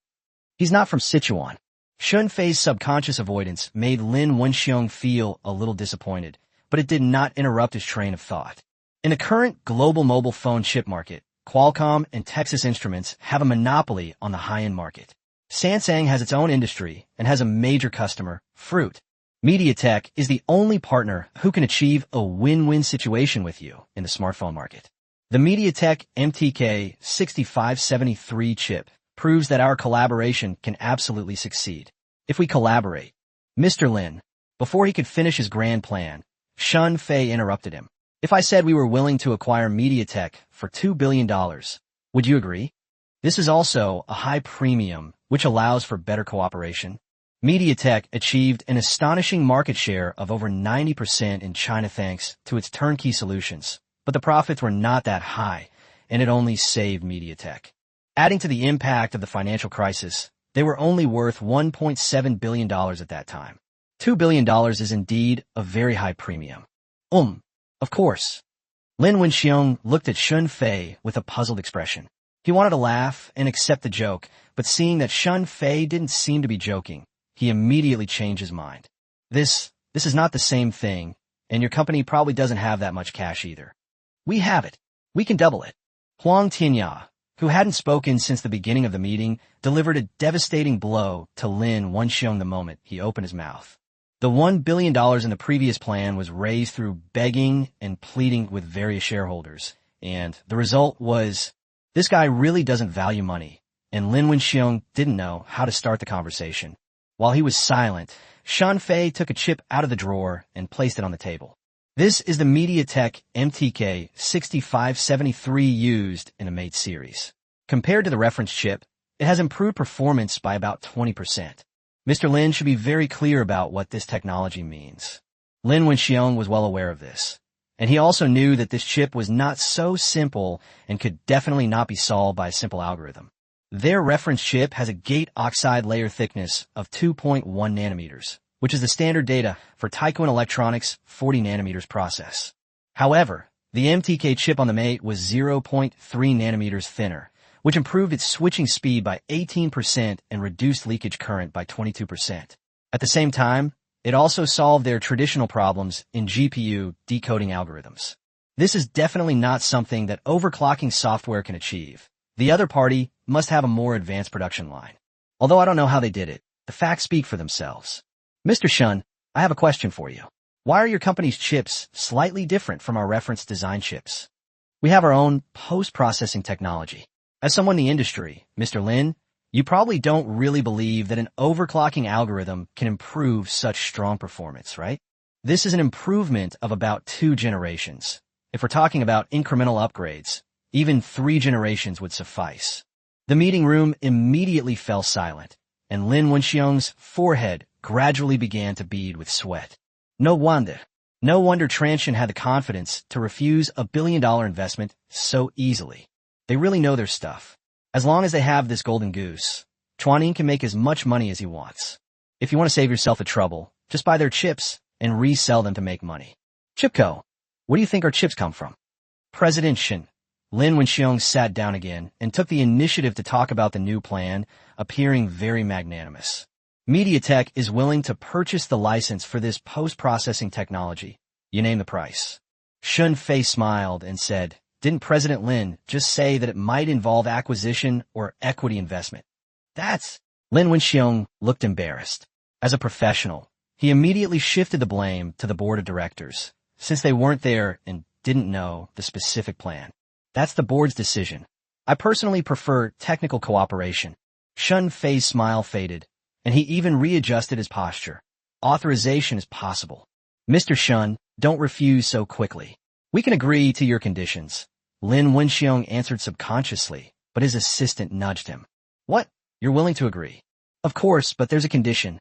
He's not from Sichuan. Shunfei's subconscious avoidance made Lin Wenxiong feel a little disappointed, but it did not interrupt his train of thought. In the current global mobile phone chip market, Qualcomm and Texas Instruments have a monopoly on the high-end market. Samsung has its own industry and has a major customer, Fruit. MediaTek is the only partner who can achieve a win-win situation with you in the smartphone market. The MediaTek MTK 6573 chip proves that our collaboration can absolutely succeed. If we collaborate. Mr. Lin, before he could finish his grand plan, Shunfei interrupted him. "If I said we were willing to acquire MediaTek for $2 billion, would you agree? This is also a high premium, which allows for better cooperation." MediaTek achieved an astonishing market share of over 90% in China thanks to its turnkey solutions, but the profits were not that high, and it only saved MediaTek. Adding to the impact of the financial crisis, they were only worth $1.7 billion at that time. $2 billion is indeed a very high premium. Of course. Lin Wenxiong looked at Shunfei with a puzzled expression. He wanted to laugh and accept the joke, but seeing that Shunfei didn't seem to be joking, he immediately changed his mind. This is not the same thing, and your company probably doesn't have that much cash either. We have it. We can double it. Huang Tianya, who hadn't spoken since the beginning of the meeting, delivered a devastating blow to Lin Wenxiong the moment he opened his mouth. The $1 billion in the previous plan was raised through begging and pleading with various shareholders, and the result was, this guy really doesn't value money, and Lin Wenxiong didn't know how to start the conversation. While he was silent, Shunfei took a chip out of the drawer and placed it on the table. This is the MediaTek MTK 6573 used in the Mate series. Compared to the reference chip, it has improved performance by about 20%. Mr. Lin should be very clear about what this technology means. Lin Wenxiong was well aware of this, and he also knew that this chip was not so simple and could definitely not be solved by a simple algorithm. Their reference chip has a gate oxide layer thickness of 2.1 nanometers, which is the standard data for Taikun Electronics' 40 nanometers process. However, the MTK chip on the Mate was 0.3 nanometers thinner, which improved its switching speed by 18% and reduced leakage current by 22%. At the same time, it also solved their traditional problems in GPU decoding algorithms. This is definitely not something that overclocking software can achieve. The other party must have a more advanced production line. Although I don't know how they did it, the facts speak for themselves. Mr. Shun, I have a question for you. Why are your company's chips slightly different from our reference design chips? We have our own post-processing technology. As someone in the industry, Mr. Lin, you probably don't really believe that an overclocking algorithm can improve such strong performance, right? This is an improvement of about 2 generations. If we're talking about incremental upgrades, even 3 generations would suffice. The meeting room immediately fell silent, and Lin Wenxiong's forehead gradually began to bead with sweat. No wonder Transsion had the confidence to refuse a billion-dollar investment so easily. They really know their stuff. As long as they have this golden goose, Chuanin can make as much money as he wants. If you want to save yourself the trouble, just buy their chips and resell them to make money. Chipco, where do you think our chips come from? President Shin. Lin Wenxiong sat down again and took the initiative to talk about the new plan, appearing very magnanimous. MediaTek is willing to purchase the license for this post-processing technology. You name the price. Shun Fei smiled and said, "Didn't President Lin just say that it might involve acquisition or equity investment?" Lin Wenxiong looked embarrassed. As a professional, he immediately shifted the blame to the board of directors, since they weren't there and didn't know the specific plan. That's the board's decision. I personally prefer technical cooperation. Shun Fei's smile faded, and he even readjusted his posture. Authorization is possible. Mr. Shun, don't refuse so quickly. We can agree to your conditions. Lin Wenxiong answered subconsciously, but his assistant nudged him. What? You're willing to agree? Of course, but there's a condition.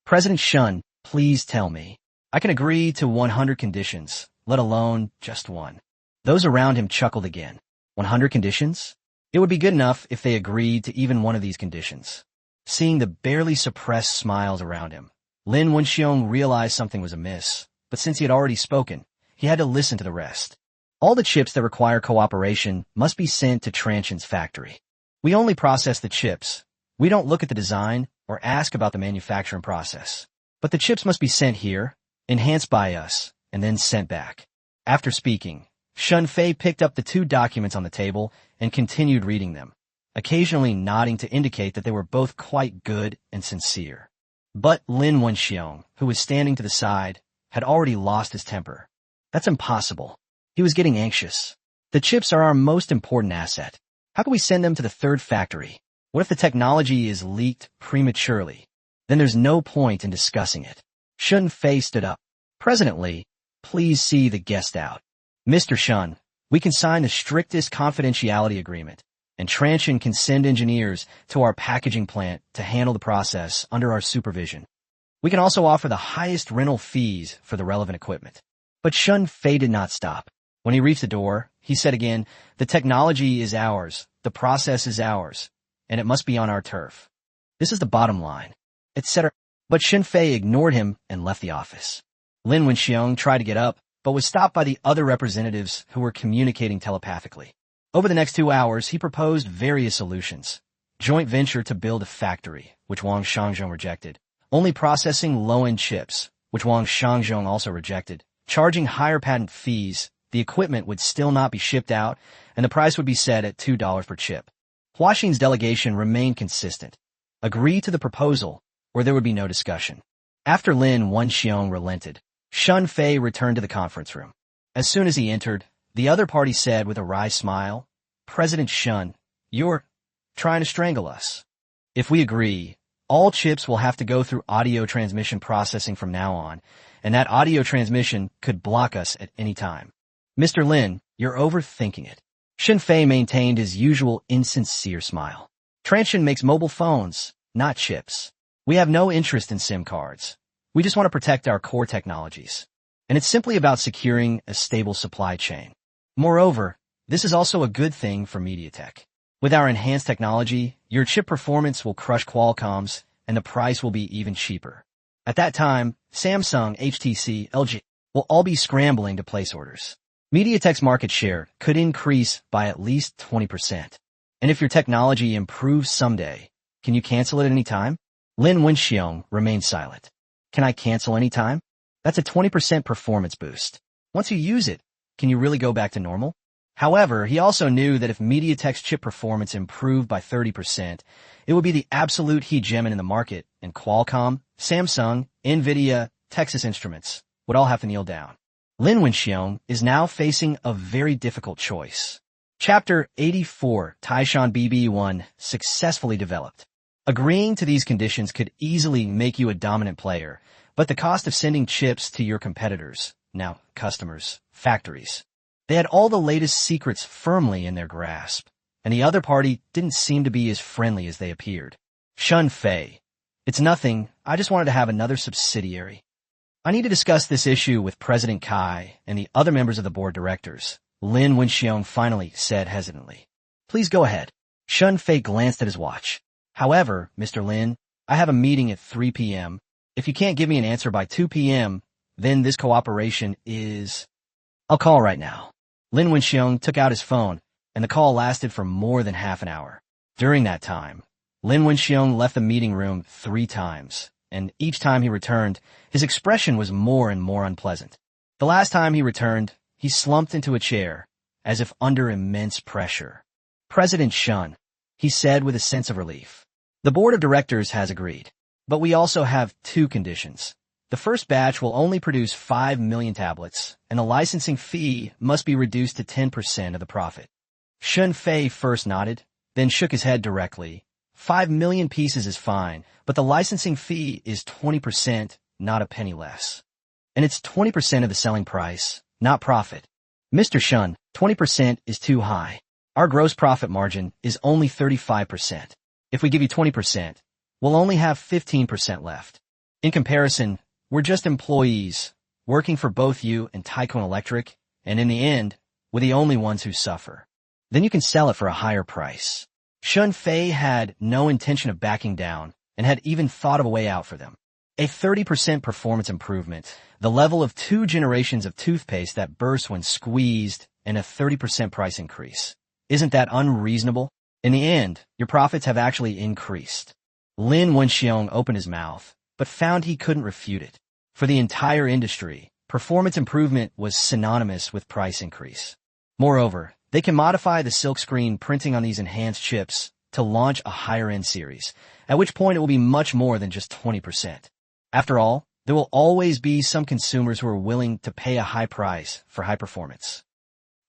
President Shun, please tell me. I can agree to 100 conditions, let alone just one. Those around him chuckled again. 100 conditions? It would be good enough if they agreed to even one of these conditions. Seeing the barely suppressed smiles around him, Lin Wenxiong realized something was amiss, but since he had already spoken, he had to listen to the rest. All the chips that require cooperation must be sent to Transsion's factory. We only process the chips. We don't look at the design or ask about the manufacturing process. But the chips must be sent here, enhanced by us, and then sent back. After speaking, Shun Fei picked up the 2 documents on the table and continued reading them, occasionally nodding to indicate that they were both quite good and sincere. But Lin Wenxiong, who was standing to the side, had already lost his temper. That's impossible. He was getting anxious. The chips are our most important asset. How can we send them to the 3rd factory? What if the technology is leaked prematurely? Then there's no point in discussing it. Shun Fei stood up. President Li, please see the guest out. Mr. Shun, we can sign the strictest confidentiality agreement, and Transsion can send engineers to our packaging plant to handle the process under our supervision. We can also offer the highest rental fees for the relevant equipment. But Shun Fei did not stop. When he reached the door, he said again, the technology is ours, the process is ours, and it must be on our turf. This is the bottom line, etc. But Shun Fei ignored him and left the office. Lin Wenxiong tried to get up, but was stopped by the other representatives who were communicating telepathically. Over the next 2 hours, he proposed various solutions. Joint venture to build a factory, which Wang Shangzhong rejected. Only processing low-end chips, which Wang Shangzhong also rejected. Charging higher patent fees, the equipment would still not be shipped out, and the price would be set at $2 per chip. Huaxin's delegation remained consistent. Agree to the proposal, or there would be no discussion. After Lin Wenxiong relented, Shun Fei returned to the conference room. As soon as he entered, the other party said with a wry smile, President Shun, you're trying to strangle us. If we agree, all chips will have to go through audio transmission processing from now on, and that audio transmission could block us at any time. Mr. Lin, you're overthinking it. Shun Fei maintained his usual insincere smile. Transsion makes mobile phones, not chips. We have no interest in SIM cards. We just want to protect our core technologies. And it's simply about securing a stable supply chain. Moreover, this is also a good thing for MediaTek. With our enhanced technology, your chip performance will crush Qualcomm's, and the price will be even cheaper. At that time, Samsung, HTC, LG will all be scrambling to place orders. MediaTek's market share could increase by at least 20%. And if your technology improves someday, can you cancel it at any time? Lin Wenxiong remained silent. Can I cancel any time? That's a 20% performance boost. Once you use it, can you really go back to normal? However, he also knew that if MediaTek's chip performance improved by 30%, it would be the absolute hegemon in the market, and Qualcomm, Samsung, Nvidia, Texas Instruments would all have to kneel down. Lin Wenxiong is now facing a very difficult choice. Chapter 84, Taishan BB1, successfully developed. Agreeing to these conditions could easily make you a dominant player, but the cost of sending chips to your competitors, now customers, factories. They had all the latest secrets firmly in their grasp, and the other party didn't seem to be as friendly as they appeared. Shun Fei. It's nothing, I just wanted to have another subsidiary. I need to discuss this issue with President Kai and the other members of the board directors, Lin Wenxiong finally said hesitantly. Please go ahead. Shun Fei glanced at his watch. However, Mr. Lin, I have a meeting at 3 p.m. If you can't give me an answer by 2 p.m., then this cooperation is... I'll call right now. Lin Wenxiong took out his phone, and the call lasted for more than half an hour. During that time, Lin Wenxiong left the meeting room 3 times, and each time he returned, his expression was more and more unpleasant. The last time he returned, he slumped into a chair, as if under immense pressure. President Shun, he said with a sense of relief. The board of directors has agreed, but we also have 2 conditions. The first batch will only produce 5 million tablets, and the licensing fee must be reduced to 10% of the profit. Shun Fei first nodded, then shook his head directly. 5 million pieces is fine, but the licensing fee is 20%, not a penny less. And it's 20% of the selling price, not profit. Mr. Shun, 20% is too high. Our gross profit margin is only 35%. If we give you 20%, we'll only have 15% left. In comparison, we're just employees, working for both you and Tycoon Electric, and in the end, we're the only ones who suffer. Then you can sell it for a higher price. Shun Fei had no intention of backing down, and had even thought of a way out for them. A 30% performance improvement, the level of 2 generations of toothpaste that bursts when squeezed, and a 30% price increase. Isn't that unreasonable? In the end, your profits have actually increased. Lin Wenxiong opened his mouth, but found he couldn't refute it. For the entire industry, performance improvement was synonymous with price increase. Moreover, they can modify the silkscreen printing on these enhanced chips to launch a higher-end series, at which point it will be much more than just 20%. After all, there will always be some consumers who are willing to pay a high price for high performance.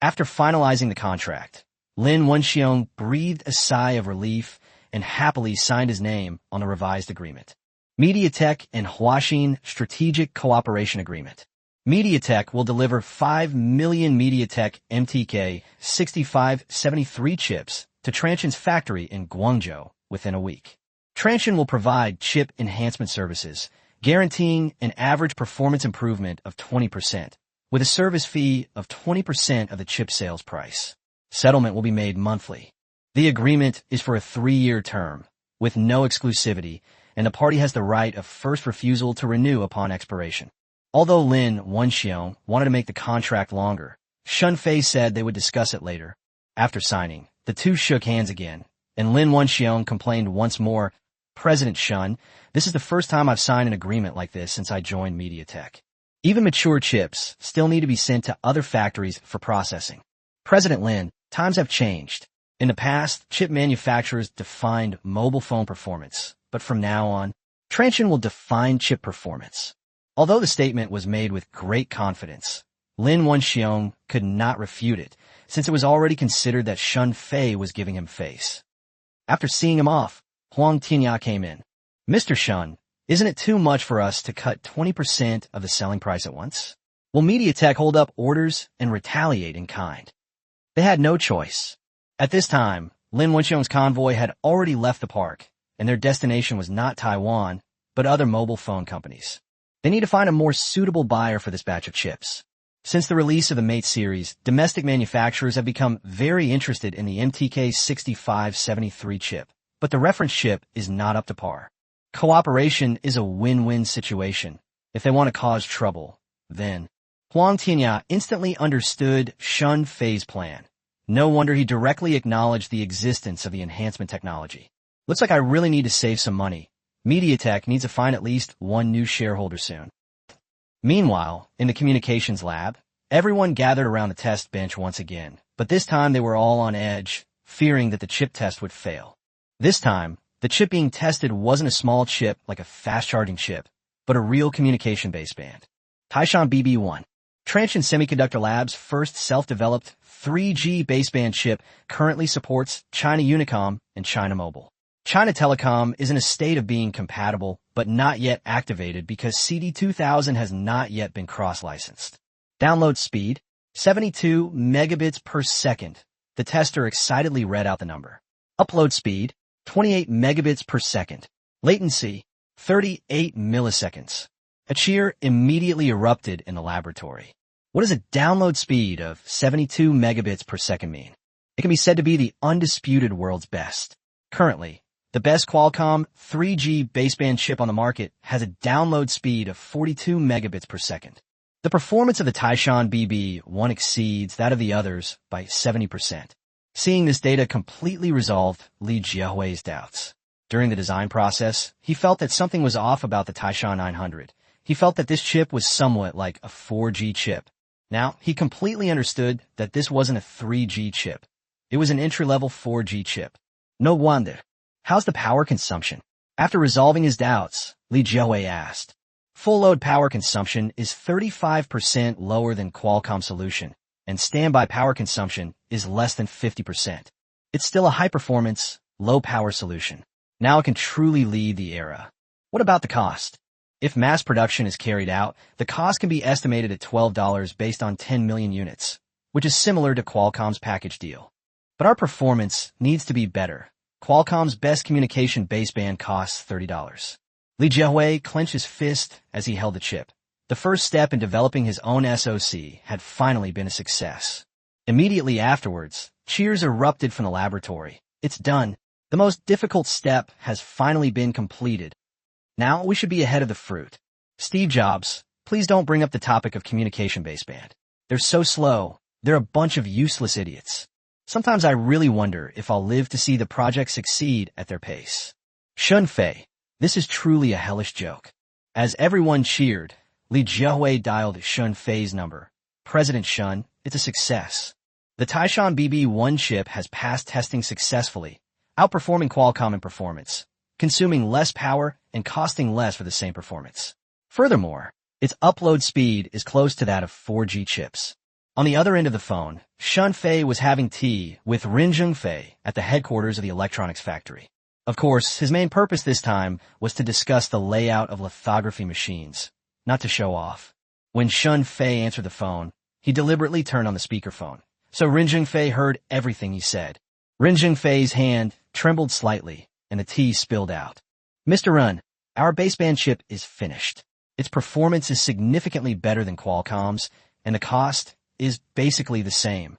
After finalizing the contract, Lin Wenxiong breathed a sigh of relief and happily signed his name on the revised agreement. MediaTek and Huaxin Strategic Cooperation Agreement. MediaTek will deliver 5 million MediaTek MTK 6573 chips to Transsion's factory in Guangzhou within a week. Transsion will provide chip enhancement services, guaranteeing an average performance improvement of 20%, with a service fee of 20% of the chip sales price. Settlement will be made monthly. The agreement is for a 3-year term, with no exclusivity, and the party has the right of first refusal to renew upon expiration. Although Lin Wenxiong wanted to make the contract longer, Shun Fei said they would discuss it later. After signing, the 2 shook hands again, and Lin Wenxiong complained once more, President Shun, this is the first time I've signed an agreement like this since I joined MediaTek. Even mature chips still need to be sent to other factories for processing. President Lin, times have changed. In the past, chip manufacturers defined mobile phone performance, but from now on, Transsion will define chip performance. Although the statement was made with great confidence, Lin Wenxiong could not refute it, since it was already considered that Shun Fei was giving him face. After seeing him off, Huang Tianya came in. Mr. Shun, isn't it too much for us to cut 20% of the selling price at once? Will MediaTek hold up orders and retaliate in kind? They had no choice. At this time, Lin Wenxiong's convoy had already left the park, and their destination was not Taiwan, but other mobile phone companies. They need to find a more suitable buyer for this batch of chips. Since the release of the Mate series, domestic manufacturers have become very interested in the MTK 6573 chip, but the reference chip is not up to par. Cooperation is a win-win situation. If they want to cause trouble, then Huang Tianya instantly understood Shun Fei's plan. No wonder he directly acknowledged the existence of the enhancement technology. Looks like I really need to save some money. MediaTek needs to find at least 1 new shareholder soon. Meanwhile, in the communications lab, everyone gathered around the test bench once again, but this time they were all on edge, fearing that the chip test would fail. This time, the chip being tested wasn't a small chip like a fast-charging chip, but a real communication baseband. Taishan BB1. Transsion Semiconductor Labs' first self-developed 3G baseband chip currently supports China Unicom and China Mobile. China Telecom is in a state of being compatible, but not yet activated because CD2000 has not yet been cross-licensed. Download speed, 72 megabits per second. The tester excitedly read out the number. Upload speed, 28 megabits per second. Latency, 38 milliseconds. A cheer immediately erupted in the laboratory. What does a download speed of 72 megabits per second mean? It can be said to be the undisputed world's best. Currently, the best Qualcomm 3G baseband chip on the market has a download speed of 42 megabits per second. The performance of the Taishan BB1 exceeds that of the others by 70%. Seeing this data completely resolved Li Jiahui's doubts. During the design process, he felt that something was off about the Taishan 900. He felt that this chip was somewhat like a 4G chip. Now, he completely understood that this wasn't a 3G chip. It was an entry-level 4G chip. No wonder. How's the power consumption? After resolving his doubts, Li Jiahui asked. Full load power consumption is 35% lower than Qualcomm solution, and standby power consumption is less than 50%. It's still a high-performance, low-power solution. Now it can truly lead the era. What about the cost? If mass production is carried out, the cost can be estimated at $12 based on 10 million units, which is similar to Qualcomm's package deal. But our performance needs to be better. Qualcomm's best communication baseband costs $30. Li Jiahui clenched his fist as he held the chip. The first step in developing his own SoC had finally been a success. Immediately afterwards, cheers erupted from the laboratory. It's done. The most difficult step has finally been completed. Now we should be ahead of the fruit. Steve Jobs, please don't bring up the topic of communication baseband. They're so slow. They're a bunch of useless idiots. Sometimes I really wonder if I'll live to see the project succeed at their pace. Shun Fei, this is truly a hellish joke. As everyone cheered, Li Jiahui dialed Shun Fei's number. President Shun, it's a success. The Taishan BB1 chip has passed testing successfully, outperforming Qualcomm in performance, consuming less power and costing less for the same performance. Furthermore, its upload speed is close to that of 4G chips. On the other end of the phone, Shun Fei was having tea with Ren Zhengfei at the headquarters of the electronics factory. Of course, his main purpose this time was to discuss the layout of lithography machines, not to show off. When Shun Fei answered the phone, he deliberately turned on the speakerphone, so Ren Zhengfei heard everything he said. Ren Zhengfei's hand trembled slightly, and the tea spilled out. Mr. Ren, our baseband chip is finished. Its performance is significantly better than Qualcomm's, and the cost is basically the same.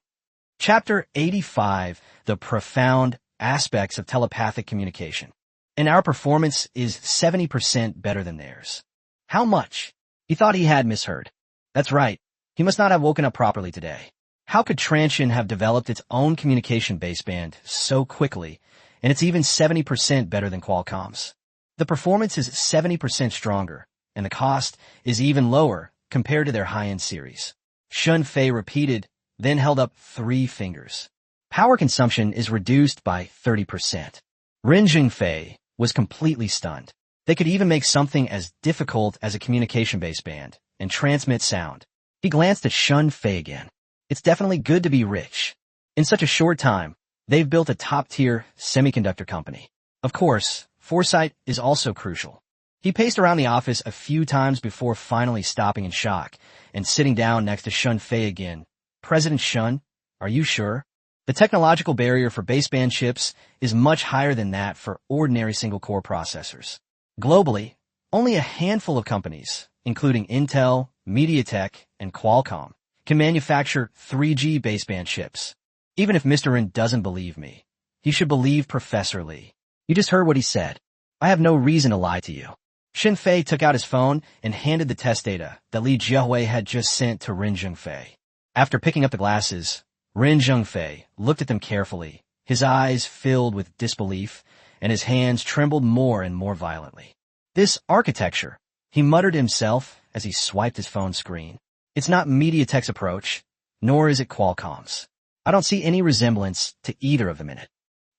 Chapter 85, The Profound Aspects of Telepathic Communication. And our performance is 70% better than theirs. How much? He thought he had misheard. That's right. He must not have woken up properly today. How could Transsion have developed its own communication baseband so quickly, and it's even 70% better than Qualcomm's? The performance is 70% stronger, and the cost is even lower compared to their high-end series. Shun Fei repeated, then held up 3 fingers. Power consumption is reduced by 30%. Ren Zhengfei was completely stunned. They could even make something as difficult as a communication baseband and transmit sound. He glanced at Shun Fei again. It's definitely good to be rich. In such a short time, they've built a top-tier semiconductor company. Of course, foresight is also crucial. He paced around the office a few times before finally stopping in shock and sitting down next to Shun Fei again. President Shun, are you sure? The technological barrier for baseband chips is much higher than that for ordinary single-core processors. Globally, only a handful of companies, including Intel, MediaTek, and Qualcomm, can manufacture 3G baseband chips. Even if Mr. Ren doesn't believe me, he should believe Professor Li. You just heard what he said. I have no reason to lie to you. Shun Fei took out his phone and handed the test data that Li Jiahui had just sent to Ren Zhengfei. After picking up the glasses, Ren Zhengfei looked at them carefully. His eyes filled with disbelief, and his hands trembled more and more violently. This architecture, he muttered to himself as he swiped his phone screen. It's not MediaTek's approach, nor is it Qualcomm's. I don't see any resemblance to either of them in it.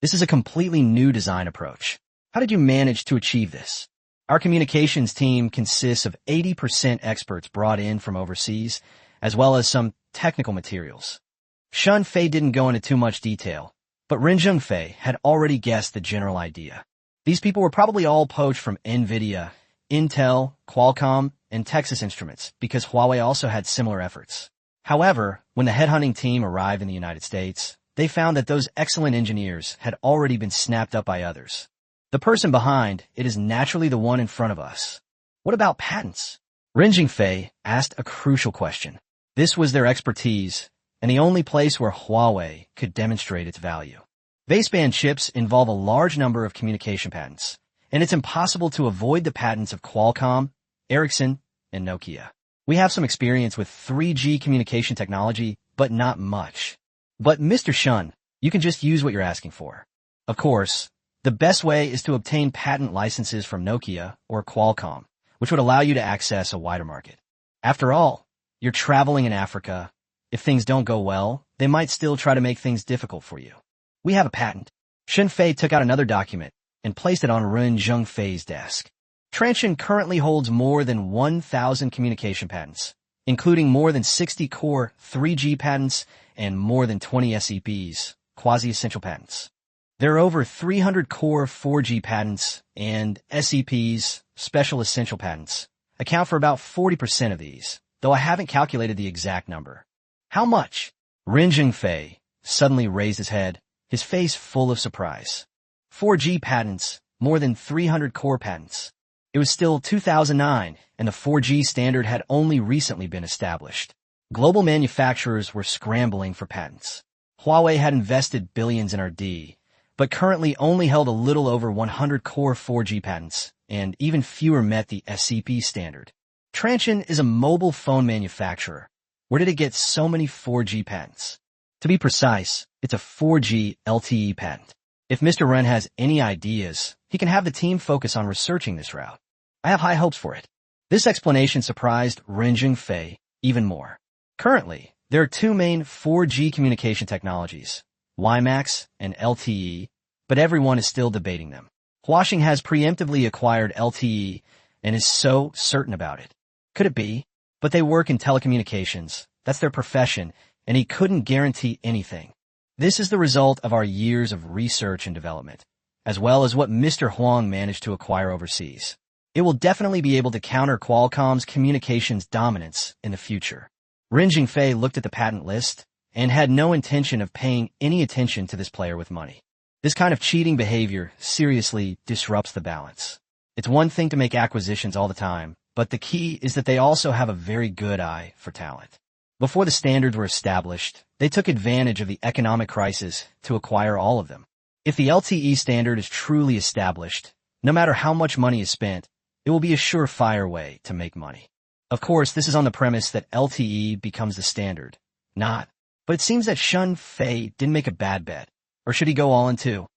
This is a completely new design approach. How did you manage to achieve this? Our communications team consists of 80% experts brought in from overseas, as well as some technical materials. Shun Fei didn't go into too much detail, but Ren Zhengfei had already guessed the general idea. These people were probably all poached from NVIDIA, Intel, Qualcomm, and Texas Instruments because Huawei also had similar efforts. However, when the headhunting team arrived in the United States, they found that those excellent engineers had already been snapped up by others. The person behind it is naturally the one in front of us. What about patents? Ren Zhengfei asked a crucial question. This was their expertise, and the only place where Huawei could demonstrate its value. Baseband chips involve a large number of communication patents, and it's impossible to avoid the patents of Qualcomm, Ericsson, and Nokia. We have some experience with 3G communication technology, but not much. But Mr. Shun, you can just use what you're asking for. Of course, the best way is to obtain patent licenses from Nokia or Qualcomm, which would allow you to access a wider market. After all, you're traveling in Africa. If things don't go well, they might still try to make things difficult for you. We have a patent. Shun Fei took out another document and placed it on Ren Zhengfei's desk. Transsion currently holds more than 1,000 communication patents, including more than 60 core 3G patents and more than 20 SEPs, quasi-essential patents. There are over 300 core 4G patents, and SEPs, special essential patents, account for about 40% of these, though I haven't calculated the exact number. How much? Ren Zhengfei suddenly raised his head, his face full of surprise. 4G patents, more than 300 core patents. It was still 2009, and the 4G standard had only recently been established. Global manufacturers were scrambling for patents. Huawei had invested billions in R&D, but currently only held a little over 100 core 4G patents, and even fewer met the SEP standard. Transsion is a mobile phone manufacturer. Where did it get so many 4G patents? To be precise, it's a 4G LTE patent. If Mr. Ren has any ideas, he can have the team focus on researching this route. I have high hopes for it. This explanation surprised Ren Zhengfei even more. Currently, there are two main 4G communication technologies, WiMAX and LTE, but everyone is still debating them. Huasheng has preemptively acquired LTE and is so certain about it. Could it be? But they work in telecommunications. That's their profession, and he couldn't guarantee anything. This is the result of our years of research and development, as well as what Mr. Huang managed to acquire overseas. It will definitely be able to counter Qualcomm's communications dominance in the future. Ren Zhengfei looked at the patent list and had no intention of paying any attention to this player with money. This kind of cheating behavior seriously disrupts the balance. It's one thing to make acquisitions all the time, but the key is that they also have a very good eye for talent. Before the standards were established, they took advantage of the economic crisis to acquire all of them. If the LTE standard is truly established, no matter how much money is spent, it will be a surefire way to make money. Of course, this is on the premise that LTE becomes the standard. Not. But it seems that Shun Fei didn't make a bad bet. Or should he go all in too?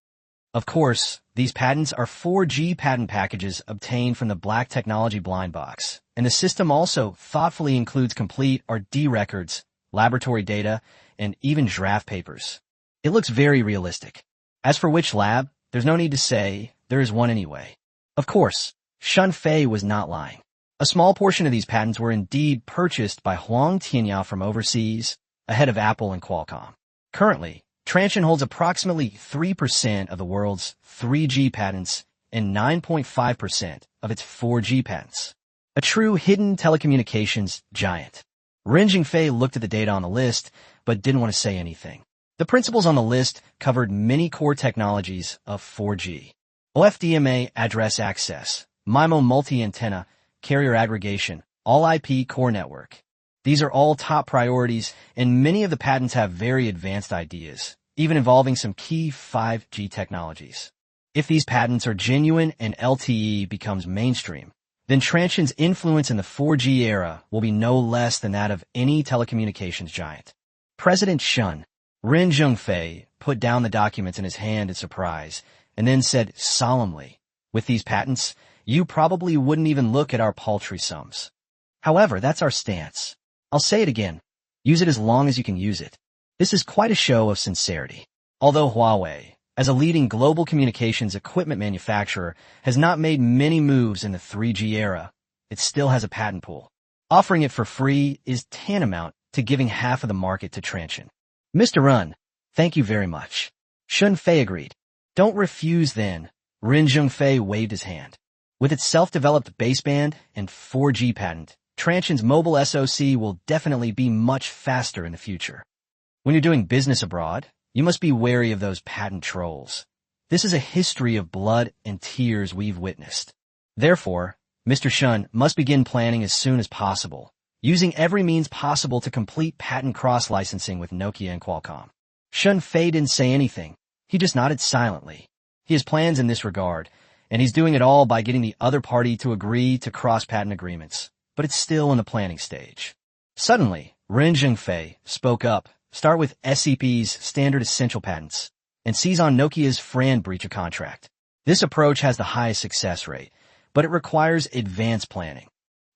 Of course, these patents are 4G patent packages obtained from the Black Technology blind box, and the system also thoughtfully includes complete R&D records, laboratory data, and even draft papers. It looks very realistic. As for which lab, there's no need to say, there is one anyway. Of course, Shun Fei was not lying. A small portion of these patents were indeed purchased by Huang Tianyao from overseas, ahead of Apple and Qualcomm. Currently, Transsion holds approximately 3% of the world's 3G patents and 9.5% of its 4G patents. A true hidden telecommunications giant. Ren Zhengfei looked at the data on the list, but didn't want to say anything. The principles on the list covered many core technologies of 4G. OFDMA address access, MIMO multi-antenna, carrier aggregation, all IP core network. These are all top priorities, and many of the patents have very advanced ideas, even involving some key 5G technologies. If these patents are genuine and LTE becomes mainstream, then Transsion's influence in the 4G era will be no less than that of any telecommunications giant. President Shun, Ren Zhengfei, put down the documents in his hand in surprise, and then said solemnly, "With these patents, you probably wouldn't even look at our paltry sums. However, that's our stance. I'll say it again. Use it as long as you can use it." This is quite a show of sincerity. Although Huawei, as a leading global communications equipment manufacturer, has not made many moves in the 3G era, it still has a patent pool. Offering it for free is tantamount to giving half of the market to Transsion. Mr. Run, thank you very much. Shun Fei agreed. Don't refuse then. Rin Zhengfei waved his hand. With its self-developed baseband and 4G patent, Transsion's mobile SoC will definitely be much faster in the future. When you're doing business abroad, you must be wary of those patent trolls. This is a history of blood and tears we've witnessed. Therefore, Mr. Shun must begin planning as soon as possible, using every means possible to complete patent cross-licensing with Nokia and Qualcomm. Shun Fei didn't say anything. He just nodded silently. He has plans in this regard, and he's doing it all by getting the other party to agree to cross-patent agreements, but it's still in the planning stage. Suddenly, Rin Zhengfei spoke up. Start with SEP's standard essential patents, and seize on Nokia's FRAND breach of contract. This approach has the highest success rate, but it requires advanced planning.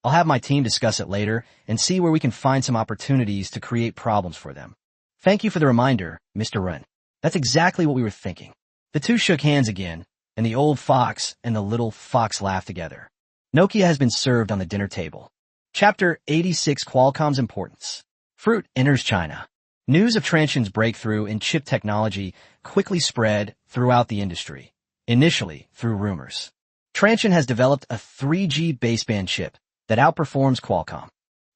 I'll have my team discuss it later and see where we can find some opportunities to create problems for them. Thank you for the reminder, Mr. Ren. That's exactly what we were thinking. The two shook hands again, and the old fox and the little fox laughed together. Nokia has been served on the dinner table. Chapter 86: Qualcomm's Importance. Fruit enters China. News of Transsion's breakthrough in chip technology quickly spread throughout the industry, initially through rumors. Transsion has developed a 3G baseband chip that outperforms Qualcomm.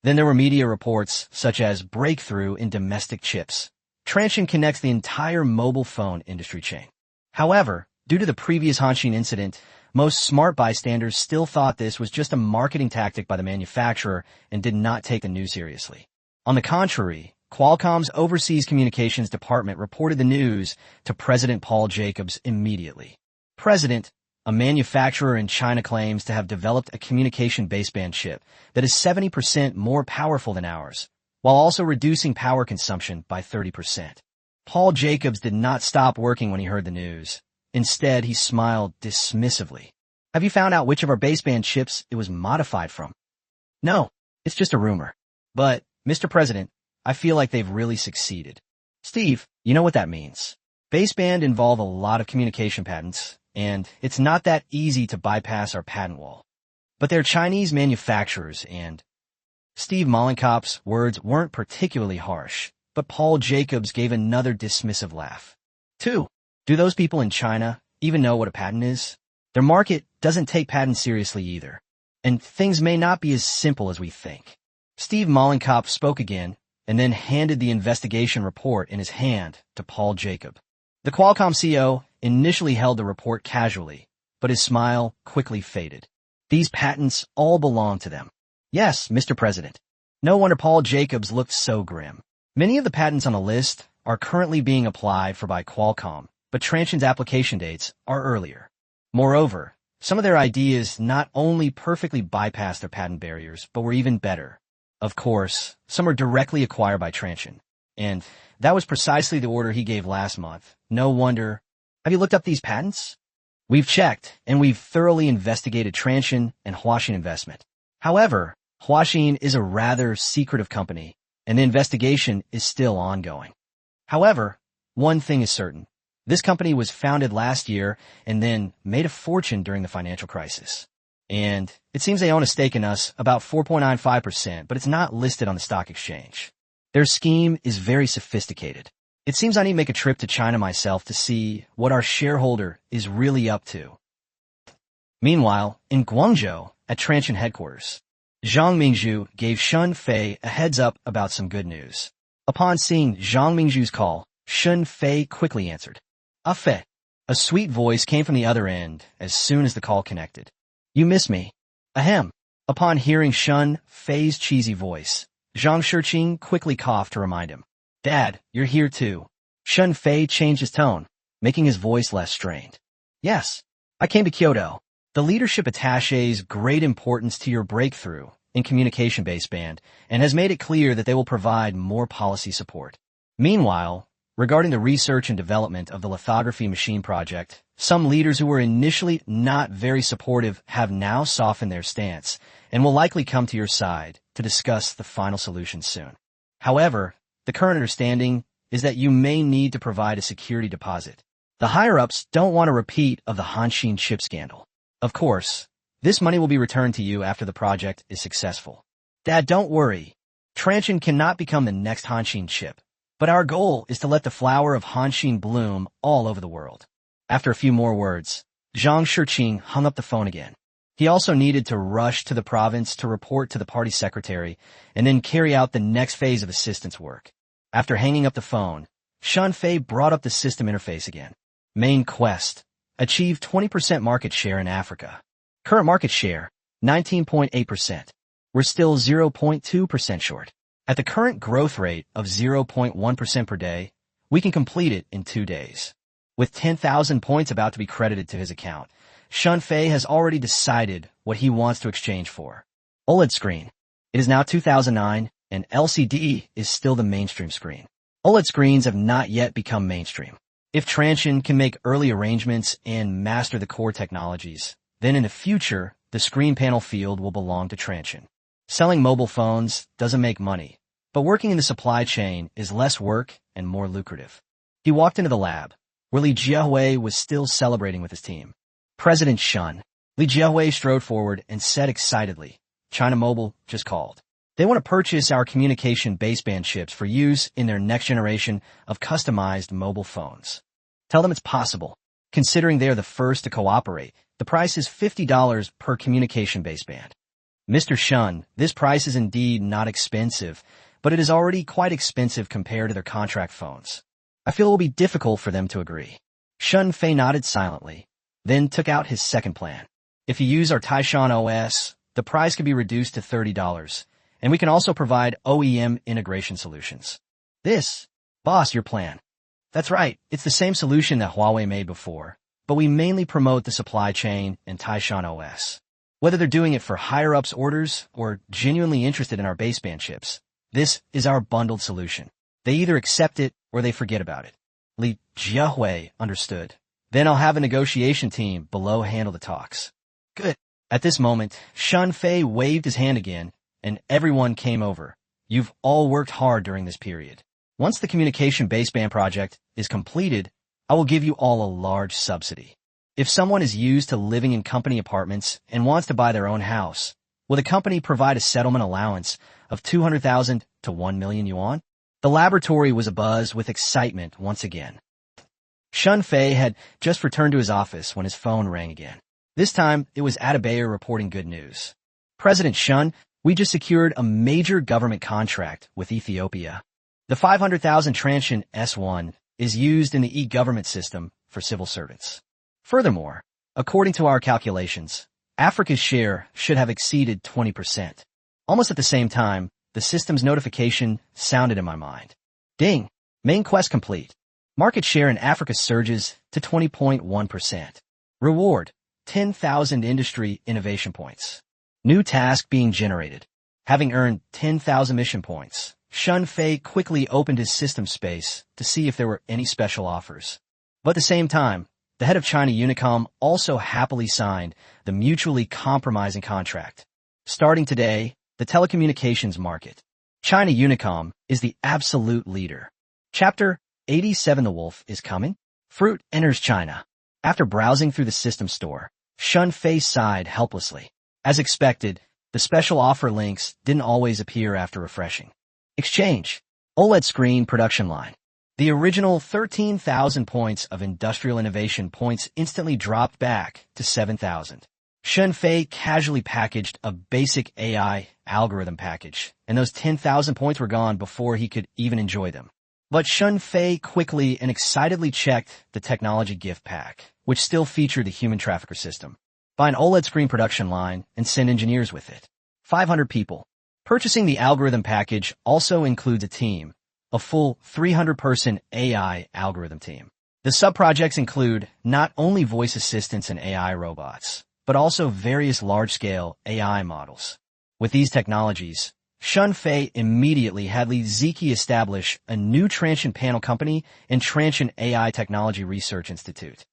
Then there were media reports such as breakthrough in domestic chips. Transsion connects the entire mobile phone industry chain. However, due to the previous Hanshin incident, most smart bystanders still thought this was just a marketing tactic by the manufacturer and did not take the news seriously. On the contrary, Qualcomm's Overseas Communications Department reported the news to President Paul Jacobs immediately. President, a manufacturer in China, claims to have developed a communication baseband chip that is 70% more powerful than ours, while also reducing power consumption by 30%. Paul Jacobs did not stop working when he heard the news. Instead, he smiled dismissively. Have you found out which of our baseband chips it was modified from? No, it's just a rumor. But, Mr. President, I feel like they've really succeeded. Steve, you know what that means. Baseband involve a lot of communication patents, and it's not that easy to bypass our patent wall. But they're Chinese manufacturers, and Steve Mollenkopf's words weren't particularly harsh, but Paul Jacobs gave another dismissive laugh. 2. Do those people in China even know what a patent is? Their market doesn't take patents seriously either, and things may not be as simple as we think. Steve Mollenkopf spoke again, and then handed the investigation report in his hand to Paul Jacob. The Qualcomm CEO initially held the report casually, but his smile quickly faded. These patents all belong to them. Yes, Mr. President. No wonder Paul Jacobs looked so grim. Many of the patents on the list are currently being applied for by Qualcomm, but Transsion's application dates are earlier. Moreover, some of their ideas not only perfectly bypassed their patent barriers, but were even better. Of course, some are directly acquired by Transsion, and that was precisely the order he gave last month. No wonder. Have you looked up these patents? We've checked, and we've thoroughly investigated Transsion and Huaxin Investment. However, Huaxin is a rather secretive company, and the investigation is still ongoing. However, one thing is certain. This company was founded last year and then made a fortune during the financial crisis. And it seems they own a stake in us, about 4.95%, but it's not listed on the stock exchange. Their scheme is very sophisticated. It seems I need to make a trip to China myself to see what our shareholder is really up to. Meanwhile, in Guangzhou, at Transsion headquarters, Zhang Mingzhu gave Shun Fei a heads up about some good news. Upon seeing Zhang Mingzhu's call, Shun Fei quickly answered. Fei. A sweet voice came from the other end as soon as the call connected. You miss me. Ahem. Upon hearing Shun Fei's cheesy voice, Zhang Shiqing quickly coughed to remind him. Dad, you're here too. Shun Fei changed his tone, making his voice less strained. Yes, I came to Kyoto. The leadership attaches great importance to your breakthrough in communication baseband and has made it clear that they will provide more policy support. Meanwhile, regarding the research and development of the lithography machine project, some leaders who were initially not very supportive have now softened their stance and will likely come to your side to discuss the final solution soon. However, the current understanding is that you may need to provide a security deposit. The higher-ups don't want a repeat of the Hanshin chip scandal. Of course, this money will be returned to you after the project is successful. Dad, don't worry. Transsion cannot become the next Hanshin chip, but our goal is to let the flower of Hanshin bloom all over the world. After a few more words, Zhang Shiqing hung up the phone again. He also needed to rush to the province to report to the party secretary and then carry out the next phase of assistance work. After hanging up the phone, Shun Fei brought up the system interface again. Main quest. Achieve 20% market share in Africa. Current market share, 19.8%. We're still 0.2% short. At the current growth rate of 0.1% per day, we can complete it in 2 days. With 10,000 points about to be credited to his account, Shun Fei has already decided what he wants to exchange for. OLED screen. It is now 2009, and LCD is still the mainstream screen. OLED screens have not yet become mainstream. If Transsion can make early arrangements and master the core technologies, then in the future, the screen panel field will belong to Transsion. Selling mobile phones doesn't make money, but working in the supply chain is less work and more lucrative. He walked into the lab, where Li Jiahui was still celebrating with his team. President Shun. Li Jiahui strode forward and said excitedly, China Mobile just called. They want to purchase our communication baseband chips for use in their next generation of customized mobile phones. Tell them it's possible. Considering they are the first to cooperate, the price is $50 per communication baseband. Mr. Shun, this price is indeed not expensive, but it is already quite expensive compared to their contract phones. I feel it will be difficult for them to agree. Shun Fei nodded silently, then took out his second plan. If you use our Taishan OS, the price can be reduced to $30, and we can also provide OEM integration solutions. Boss, your plan. That's right, it's the same solution that Huawei made before, but we mainly promote the supply chain and Taishan OS. Whether they're doing it for higher-ups orders or genuinely interested in our baseband chips, this is our bundled solution. They either accept it or they forget about it. Li Jiahui understood. Then I'll have a negotiation team below handle the talks. Good. At this moment, Shun Fei waved his hand again, and everyone came over. You've all worked hard during this period. Once the communication baseband project is completed, I will give you all a large subsidy. If someone is used to living in company apartments and wants to buy their own house, will the company provide a settlement allowance of 200,000 to 1 million yuan? The laboratory was abuzz with excitement once again. Shun Fei had just returned to his office when his phone rang again. This time, it was Adebayo reporting good news. President Shun, we just secured a major government contract with Ethiopia. The 500,000 Transsion S1 is used in the e-government system for civil servants. Furthermore, according to our calculations, Africa's share should have exceeded 20%. Almost at the same time, the system's notification sounded in my mind. Ding! Main quest complete. Market share in Africa surges to 20.1%. Reward, 10,000 industry innovation points. New task being generated. Having earned 10,000 mission points, Shun Fei quickly opened his system space to see if there were any special offers. But at the same time, the head of China Unicom also happily signed the mutually compromising contract. Starting today, the telecommunications market. China Unicom is the absolute leader. Chapter 87. The Wolf is Coming. Fruit enters China. After browsing through the system store, Shun Fei sighed helplessly. As expected, the special offer links didn't always appear after refreshing. Exchange. OLED screen production line. The original 13,000 points of industrial innovation points instantly dropped back to 7,000. Shun Fei casually packaged a basic AI algorithm package, and those 10,000 points were gone before he could even enjoy them. But Shun Fei quickly and excitedly checked the technology gift pack, which still featured the human trafficker system. Buy an OLED screen production line and send engineers with it. 500 people. Purchasing the algorithm package also includes a team. A full 300-person AI algorithm team. The sub-projects include not only voice assistants and AI robots, but also various large-scale AI models. With these technologies, Shun Fei immediately had Li Ziki establish a new Transsion panel company and Transsion AI Technology Research Institute.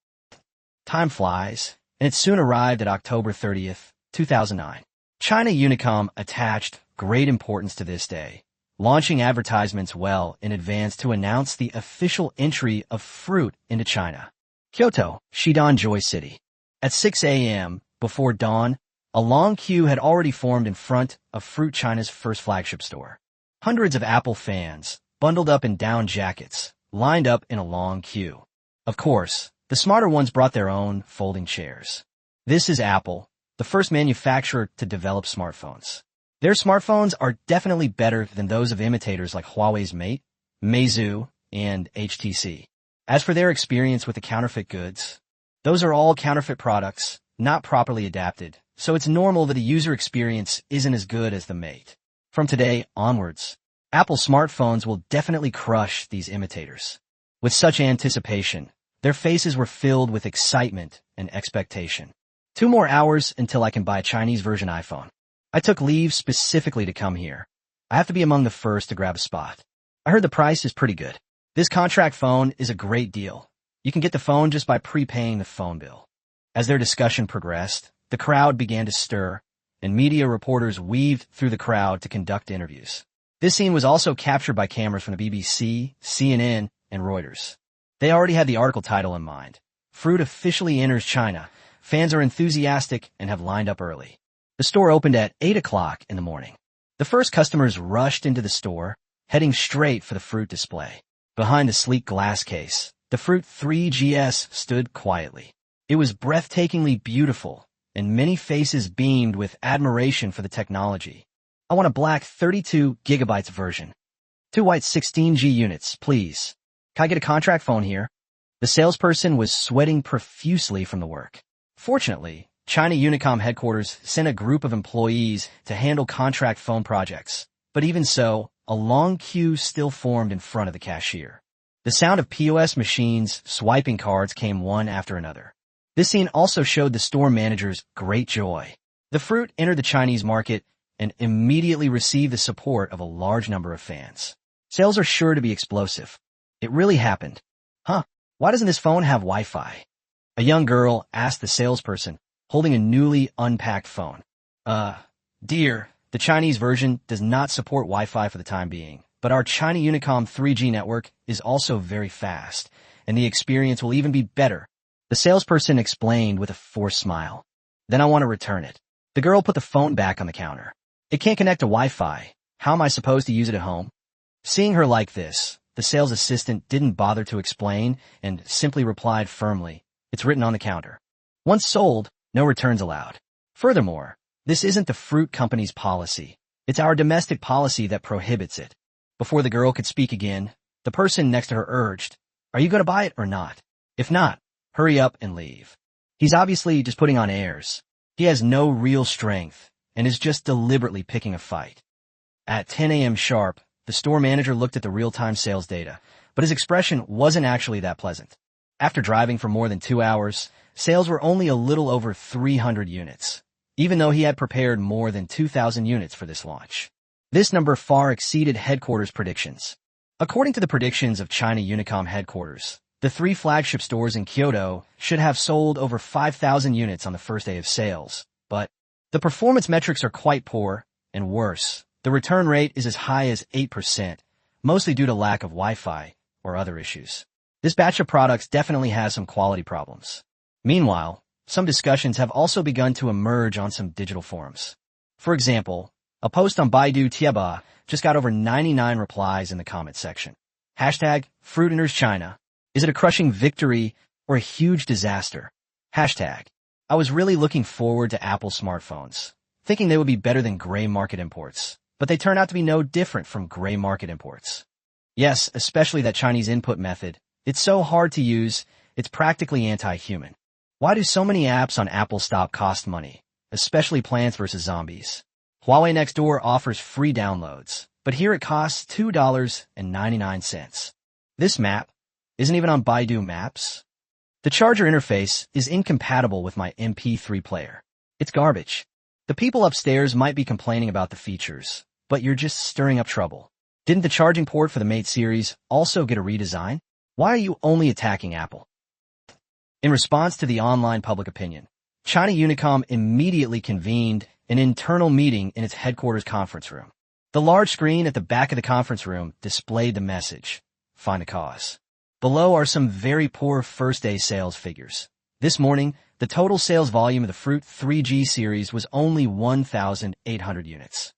Time flies, and it soon arrived at October 30th, 2009. China Unicom attached great importance to this day, launching advertisements well in advance to announce the official entry of fruit into China. Kyoto, Shidan Joy City. At 6 a.m., before dawn, a long queue had already formed in front of Fruit China's first flagship store. Hundreds of Apple fans, bundled up in down jackets, lined up in a long queue. Of course, the smarter ones brought their own folding chairs. This is Apple, the first manufacturer to develop smartphones. Their smartphones are definitely better than those of imitators like Huawei's Mate, Meizu, and HTC. As for their experience with the counterfeit goods, those are all counterfeit products, not properly adapted, so it's normal that a user experience isn't as good as the Mate. From today onwards, Apple smartphones will definitely crush these imitators. With such anticipation, their faces were filled with excitement and expectation. 2 more hours until I can buy a Chinese version iPhone. I took leave specifically to come here. I have to be among the first to grab a spot. I heard the price is pretty good. This contract phone is a great deal. You can get the phone just by prepaying the phone bill. As their discussion progressed, the crowd began to stir, and media reporters weaved through the crowd to conduct interviews. This scene was also captured by cameras from the BBC, CNN, and Reuters. They already had the article title in mind. Fruit officially enters China. Fans are enthusiastic and have lined up early. The store opened at 8 o'clock in the morning. The first customers rushed into the store, heading straight for the fruit display. Behind the sleek glass case, the Fruit 3GS stood quietly. It was breathtakingly beautiful, and many faces beamed with admiration for the technology. I want a black 32 gigabytes version. 2 white 16G units, please. Can I get a contract phone here? The salesperson was sweating profusely from the work. Fortunately, China Unicom headquarters sent a group of employees to handle contract phone projects. But even so, a long queue still formed in front of the cashier. The sound of POS machines swiping cards came one after another. This scene also showed the store manager's great joy. The fruit entered the Chinese market and immediately received the support of a large number of fans. Sales are sure to be explosive. It really happened. Huh, why doesn't this phone have Wi-Fi? A young girl asked the salesperson, holding a newly unpacked phone. Dear, the Chinese version does not support Wi-Fi for the time being, but our China Unicom 3G network is also very fast, and the experience will even be better. The salesperson explained with a forced smile. Then I want to return it. The girl put the phone back on the counter. It can't connect to Wi-Fi. How am I supposed to use it at home? Seeing her like this, the sales assistant didn't bother to explain and simply replied firmly, "It's written on the counter. Once sold, no returns allowed." Furthermore, this isn't the fruit company's policy. It's our domestic policy that prohibits it. Before the girl could speak again, the person next to her urged, "Are you going to buy it or not? If not, hurry up and leave." He's obviously just putting on airs. He has no real strength and is just deliberately picking a fight. At 10 a.m. sharp, the store manager looked at the real-time sales data, but his expression wasn't actually that pleasant. After driving for more than 2 hours, sales were only a little over 300 units, even though he had prepared more than 2,000 units for this launch. This number far exceeded headquarters predictions. According to the predictions of China Unicom headquarters, the 3 flagship stores in Kyoto should have sold over 5,000 units on the first day of sales, but the performance metrics are quite poor, and worse, the return rate is as high as 8%, mostly due to lack of Wi-Fi or other issues. This batch of products definitely has some quality problems. Meanwhile, some discussions have also begun to emerge on some digital forums. For example, a post on Baidu Tieba just got over 99 replies in the comment section. Hashtag Fruit enters China. Is it a crushing victory or a huge disaster? Hashtag I was really looking forward to Apple smartphones, thinking they would be better than gray market imports, but they turn out to be no different from gray market imports. Yes, especially that Chinese input method. It's so hard to use, it's practically anti-human. Why do so many apps on Apple Stop cost money, especially Plants vs. Zombies? Huawei Next Door offers free downloads, but here it costs $2.99. This map isn't even on Baidu Maps. The charger interface is incompatible with my MP3 player. It's garbage. The people upstairs might be complaining about the features, but you're just stirring up trouble. Didn't the charging port for the Mate series also get a redesign? Why are you only attacking Apple? In response to the online public opinion, China Unicom immediately convened an internal meeting in its headquarters conference room. The large screen at the back of the conference room displayed the message, "Find a cause." Below are some very poor first-day sales figures. This morning, the total sales volume of the Fruit 3G series was only 1,800 units.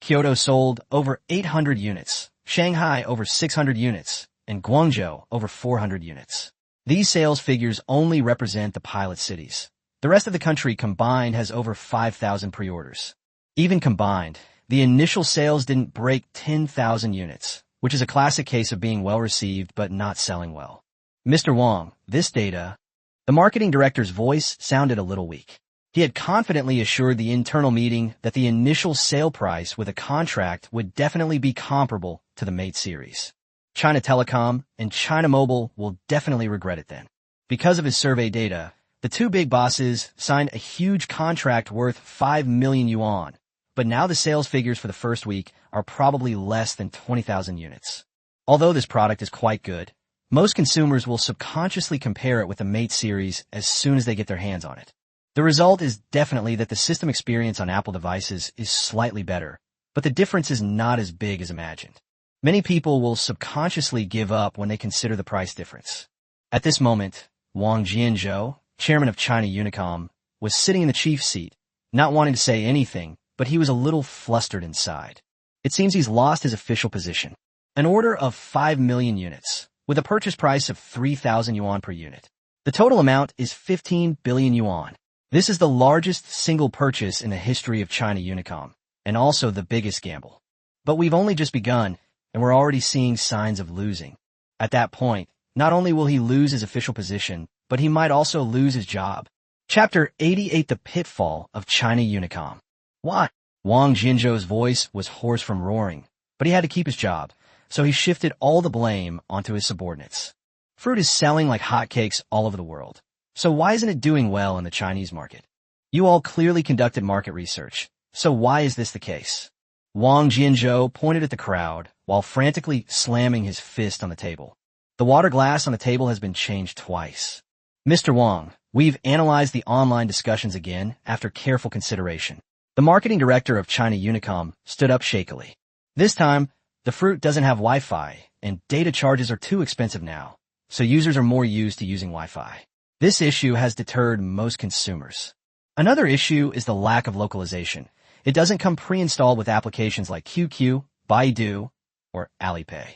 Kyoto sold over 800 units, Shanghai over 600 units, and Guangzhou over 400 units. These sales figures only represent the pilot cities. The rest of the country combined has over 5,000 pre-orders. Even combined, the initial sales didn't break 10,000 units, which is a classic case of being well received but not selling well. Mr. Wang, this data... The marketing director's voice sounded a little weak. He had confidently assured the internal meeting that the initial sale price with a contract would definitely be comparable to the Mate series. China Telecom and China Mobile will definitely regret it then. Because of his survey data, the two big bosses signed a huge contract worth 5 million yuan, but now the sales figures for the first week are probably less than 20,000 units. Although this product is quite good, most consumers will subconsciously compare it with the Mate series as soon as they get their hands on it. The result is definitely that the system experience on Apple devices is slightly better, but the difference is not as big as imagined. Many people will subconsciously give up when they consider the price difference. At this moment, Wang Jianzhou, chairman of China Unicom, was sitting in the chief's seat, not wanting to say anything, but he was a little flustered inside. It seems he's lost his official position. An order of 5 million units, with a purchase price of 3,000 yuan per unit. The total amount is 15 billion yuan. This is the largest single purchase in the history of China Unicom, and also the biggest gamble. But we've only just begun, and we're already seeing signs of losing. At that point, not only will he lose his official position, but he might also lose his job. Chapter 88: The Pitfall of China Unicom. Why? Wang Jinzhou's voice was hoarse from roaring, but he had to keep his job, so he shifted all the blame onto his subordinates. Fruit is selling like hotcakes all over the world, so why isn't it doing well in the Chinese market? You all clearly conducted market research, so why is this the case? Wang Jinzhou pointed at the crowd while frantically slamming his fist on the table. The water glass on the table has been changed twice. Mr. Wang, we've analyzed the online discussions again after careful consideration. The marketing director of China Unicom stood up shakily. This time, the fruit doesn't have Wi-Fi, and data charges are too expensive now, so users are more used to using Wi-Fi. This issue has deterred most consumers. Another issue is the lack of localization. It doesn't come pre-installed with applications like QQ, Baidu, or Alipay.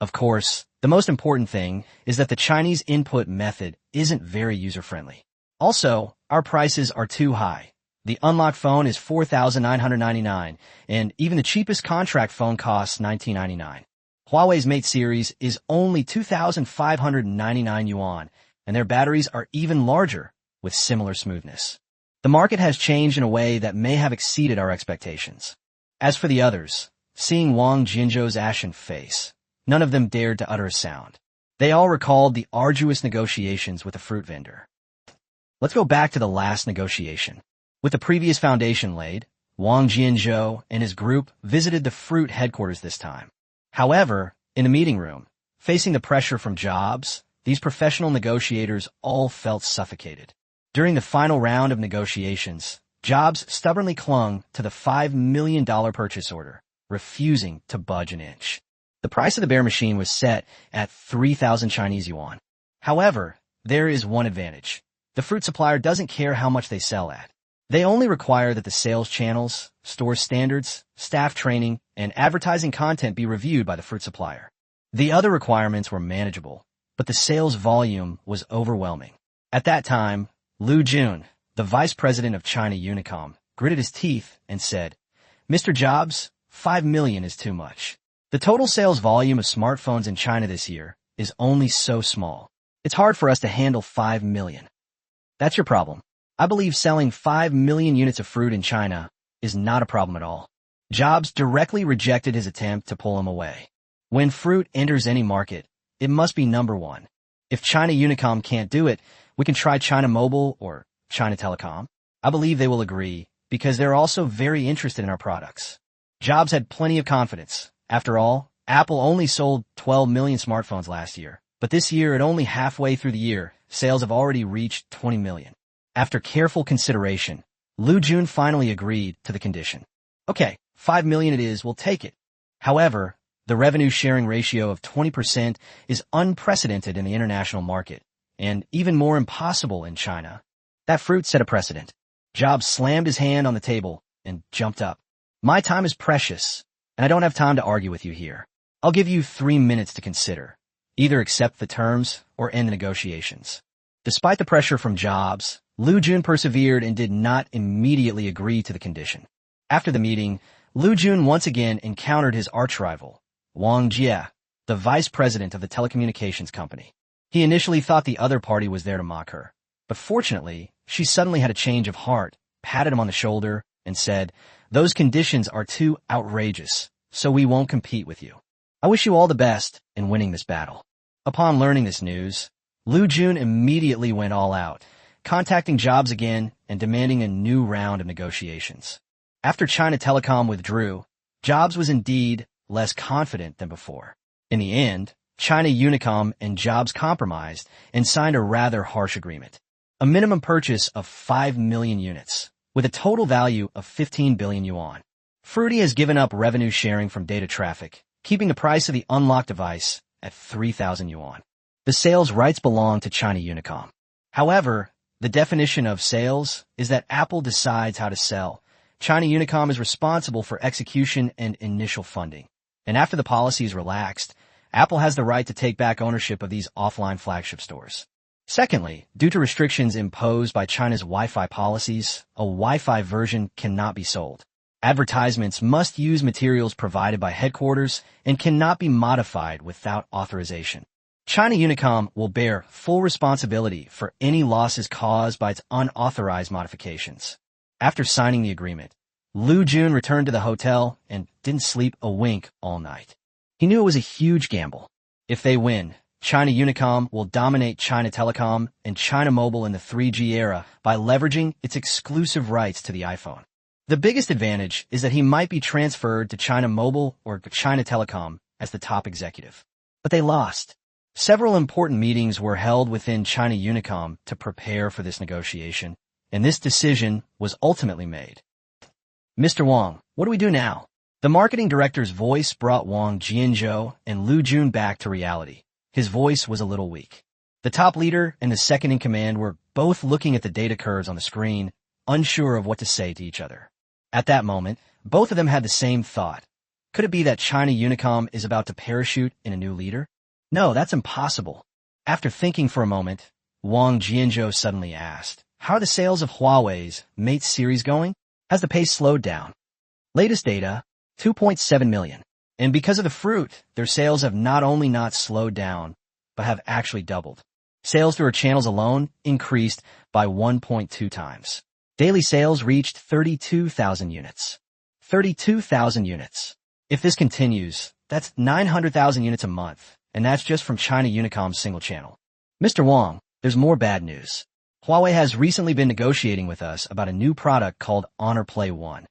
Of course, the most important thing is that the Chinese input method isn't very user-friendly. Also, our prices are too high. The unlocked phone is 4,999, and even the cheapest contract phone costs 1,999. Huawei's Mate series is only 2,599 yuan, and their batteries are even larger, with similar smoothness. The market has changed in a way that may have exceeded our expectations. As for the others, seeing Wang Jinzhou's ashen face, none of them dared to utter a sound. They all recalled the arduous negotiations with the fruit vendor. Let's go back to the last negotiation. With the previous foundation laid, Wang Jianzhou and his group visited the fruit headquarters this time. However, in the meeting room, facing the pressure from Jobs, these professional negotiators all felt suffocated. During the final round of negotiations, Jobs stubbornly clung to the $5 million purchase order, refusing to budge an inch. The price of the bare machine was set at 3,000 Chinese yuan. However, there is one advantage. The fruit supplier doesn't care how much they sell at. They only require that the sales channels, store standards, staff training, and advertising content be reviewed by the fruit supplier. The other requirements were manageable, but the sales volume was overwhelming. At that time, Lu Jun, the vice president of China Unicom, gritted his teeth and said, "Mr. Jobs, 5 million is too much. The total sales volume of smartphones in China this year is only so small. It's hard for us to handle 5 million. That's your problem. I believe selling 5 million units of fruit in China is not a problem at all." Jobs directly rejected his attempt to pull him away. When fruit enters any market, it must be number one. If China Unicom can't do it, we can try China Mobile or China Telecom. I believe they will agree, because they're also very interested in our products. Jobs had plenty of confidence. After all, Apple only sold 12 million smartphones last year, but this year, at only halfway through the year, sales have already reached 20 million. After careful consideration, Lu Jun finally agreed to the condition. Okay, 5 million it is, we'll take it. However, the revenue sharing ratio of 20% is unprecedented in the international market, and even more impossible in China. That fruit set a precedent. Jobs slammed his hand on the table and jumped up. My time is precious, and I don't have time to argue with you here. I'll give you 3 minutes to consider. Either accept the terms or end the negotiations. Despite the pressure from Jobs, Lu Jun persevered and did not immediately agree to the condition. After the meeting, Lu Jun once again encountered his arch-rival, Wang Jie, the vice president of the telecommunications company. He initially thought the other party was there to mock her, but fortunately, she suddenly had a change of heart, patted him on the shoulder, and said, "Those conditions are too outrageous, so we won't compete with you. I wish you all the best in winning this battle." Upon learning this news, Lu Jun immediately went all out, contacting Jobs again and demanding a new round of negotiations. After China Telecom withdrew, Jobs was indeed less confident than before. In the end, China Unicom and Jobs compromised and signed a rather harsh agreement. A minimum purchase of 5 million units, with a total value of 15 billion yuan. Fruity has given up revenue sharing from data traffic, keeping the price of the unlocked device at 3,000 yuan. The sales rights belong to China Unicom. However, the definition of sales is that Apple decides how to sell. China Unicom is responsible for execution and initial funding. And after the policy is relaxed, Apple has the right to take back ownership of these offline flagship stores. Secondly, due to restrictions imposed by China's Wi-Fi policies, a Wi-Fi version cannot be sold. Advertisements must use materials provided by headquarters and cannot be modified without authorization. China Unicom will bear full responsibility for any losses caused by its unauthorized modifications. After signing the agreement, Lu Jun returned to the hotel and didn't sleep a wink all night. He knew it was a huge gamble. If they win, China Unicom will dominate China Telecom and China Mobile in the 3G era by leveraging its exclusive rights to the iPhone. The biggest advantage is that he might be transferred to China Mobile or China Telecom as the top executive. But they lost. Several important meetings were held within China Unicom to prepare for this negotiation, and this decision was ultimately made. "Mr. Wang, what do we do now?" The marketing director's voice brought Wang Jianzhou and Lu Jun back to reality. His voice was a little weak. The top leader and the second in command were both looking at the data curves on the screen, unsure of what to say to each other. At that moment, both of them had the same thought. Could it be that China Unicom is about to parachute in a new leader? No, that's impossible. After thinking for a moment, Wang Jianzhou suddenly asked, "How are the sales of Huawei's Mate series going? Has the pace slowed down?" Latest data, 2.7 million. And because of the fruit, their sales have not only not slowed down, but have actually doubled. Sales through our channels alone increased by 1.2 times. Daily sales reached 32,000 units. 32,000 units. If this continues, that's 900,000 units a month, and that's just from China Unicom's single channel. "Mr. Wang, there's more bad news. Huawei has recently been negotiating with us about a new product called Honor Play 1.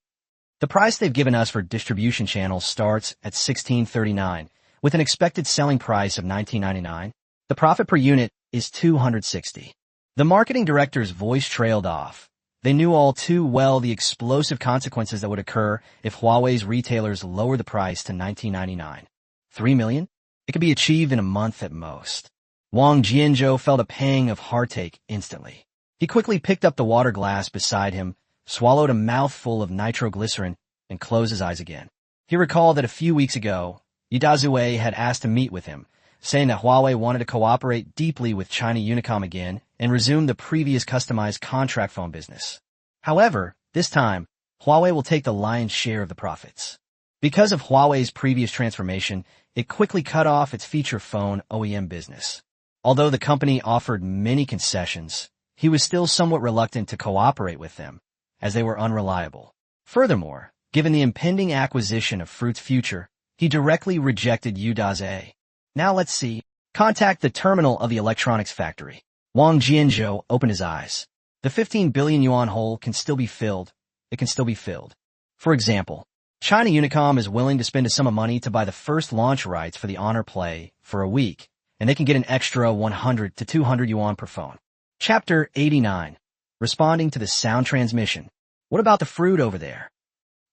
The price they've given us for distribution channels starts at $16.39, with an expected selling price of $19.99. The profit per unit is $260. The marketing director's voice trailed off. They knew all too well the explosive consequences that would occur if Huawei's retailers lower the price to $19.99. 3 million? It could be achieved in a month at most. Wang Jianzhou felt a pang of heartache instantly. He quickly picked up the water glass beside him, swallowed a mouthful of nitroglycerin, and closed his eyes again. He recalled that a few weeks ago, Yidazue had asked to meet with him, saying that Huawei wanted to cooperate deeply with China Unicom again and resume the previous customized contract phone business. However, this time, Huawei will take the lion's share of the profits. Because of Huawei's previous transformation, it quickly cut off its feature phone OEM business. Although the company offered many concessions, he was still somewhat reluctant to cooperate with them, as they were unreliable. Furthermore, given the impending acquisition of Fruit's future, he directly rejected Yidazue. Now let's see. Contact the terminal of the electronics factory. Wang Jianzhou opened his eyes. The 15 billion yuan hole can still be filled. It can still be filled. For example, China Unicom is willing to spend a sum of money to buy the first launch rights for the Honor Play for a week, and they can get an extra 100 to 200 yuan per phone. Chapter 89. Responding to the sound transmission. What about the fruit over there?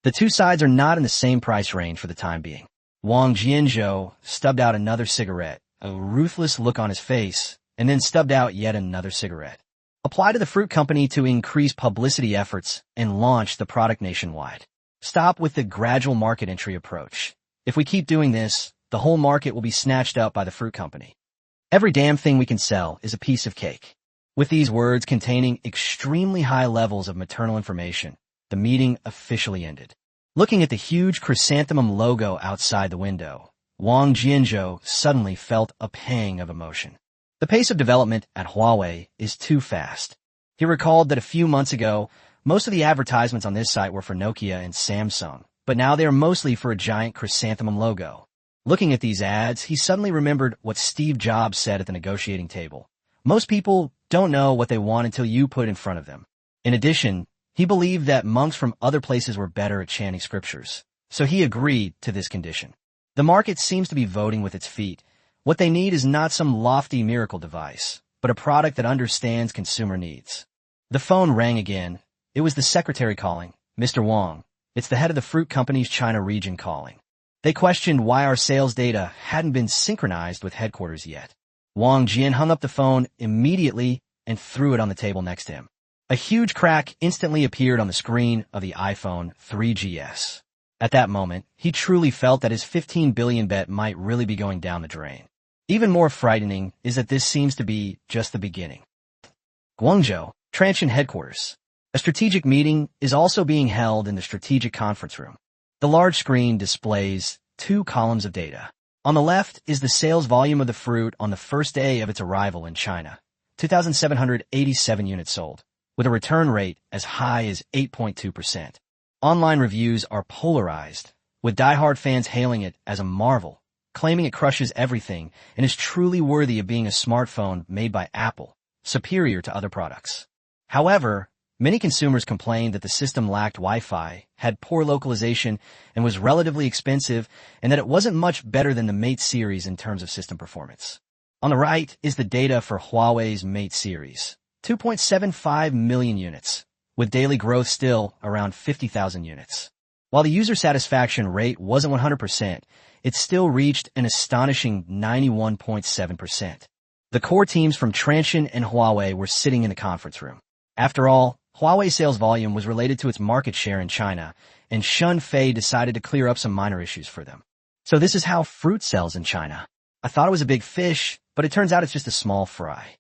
The two sides are not in the same price range for the time being. Wang Jianzhou stubbed out another cigarette, a ruthless look on his face, and then stubbed out yet another cigarette. Apply to the fruit company to increase publicity efforts and launch the product nationwide. Stop with the gradual market entry approach. If we keep doing this, the whole market will be snatched up by the fruit company. Every damn thing we can sell is a piece of cake. With these words containing extremely high levels of maternal information, the meeting officially ended. Looking at the huge chrysanthemum logo outside the window, Wang Jianzhou suddenly felt a pang of emotion. The pace of development at Huawei is too fast. He recalled that a few months ago, most of the advertisements on this site were for Nokia and Samsung, but now they are mostly for a giant chrysanthemum logo. Looking at these ads, he suddenly remembered what Steve Jobs said at the negotiating table. Most people don't know what they want until you put it in front of them. In addition, he believed that monks from other places were better at chanting scriptures, so he agreed to this condition. The market seems to be voting with its feet. What they need is not some lofty miracle device, but a product that understands consumer needs. The phone rang again. It was the secretary calling. Mr. Wang, it's the head of the fruit company's China region calling. They questioned why our sales data hadn't been synchronized with headquarters yet. Wang Jian hung up the phone immediately and threw it on the table next to him. A huge crack instantly appeared on the screen of the iPhone 3GS. At that moment, he truly felt that his 15 billion bet might really be going down the drain. Even more frightening is that this seems to be just the beginning. Guangzhou, Transsion headquarters. A strategic meeting is also being held in the strategic conference room. The large screen displays 2 columns of data. On the left is the sales volume of the fruit on the first day of its arrival in China, 2,787 units sold, with a return rate as high as 8.2%. Online reviews are polarized, with diehard fans hailing it as a marvel, claiming it crushes everything and is truly worthy of being a smartphone made by Apple, superior to other products. However, many consumers complained that the system lacked Wi-Fi, had poor localization, and was relatively expensive, and that it wasn't much better than the Mate series in terms of system performance. On the right is the data for Huawei's Mate series, 2.75 million units, with daily growth still around 50,000 units. While the user satisfaction rate wasn't 100%, it still reached an astonishing 91.7%. The core teams from Transsion and Huawei were sitting in the conference room. After all, Huawei sales volume was related to its market share in China, and Shun Fei decided to clear up some minor issues for them. So this is how fruit sells in China. I thought it was a big fish, but it turns out it's just a small fry.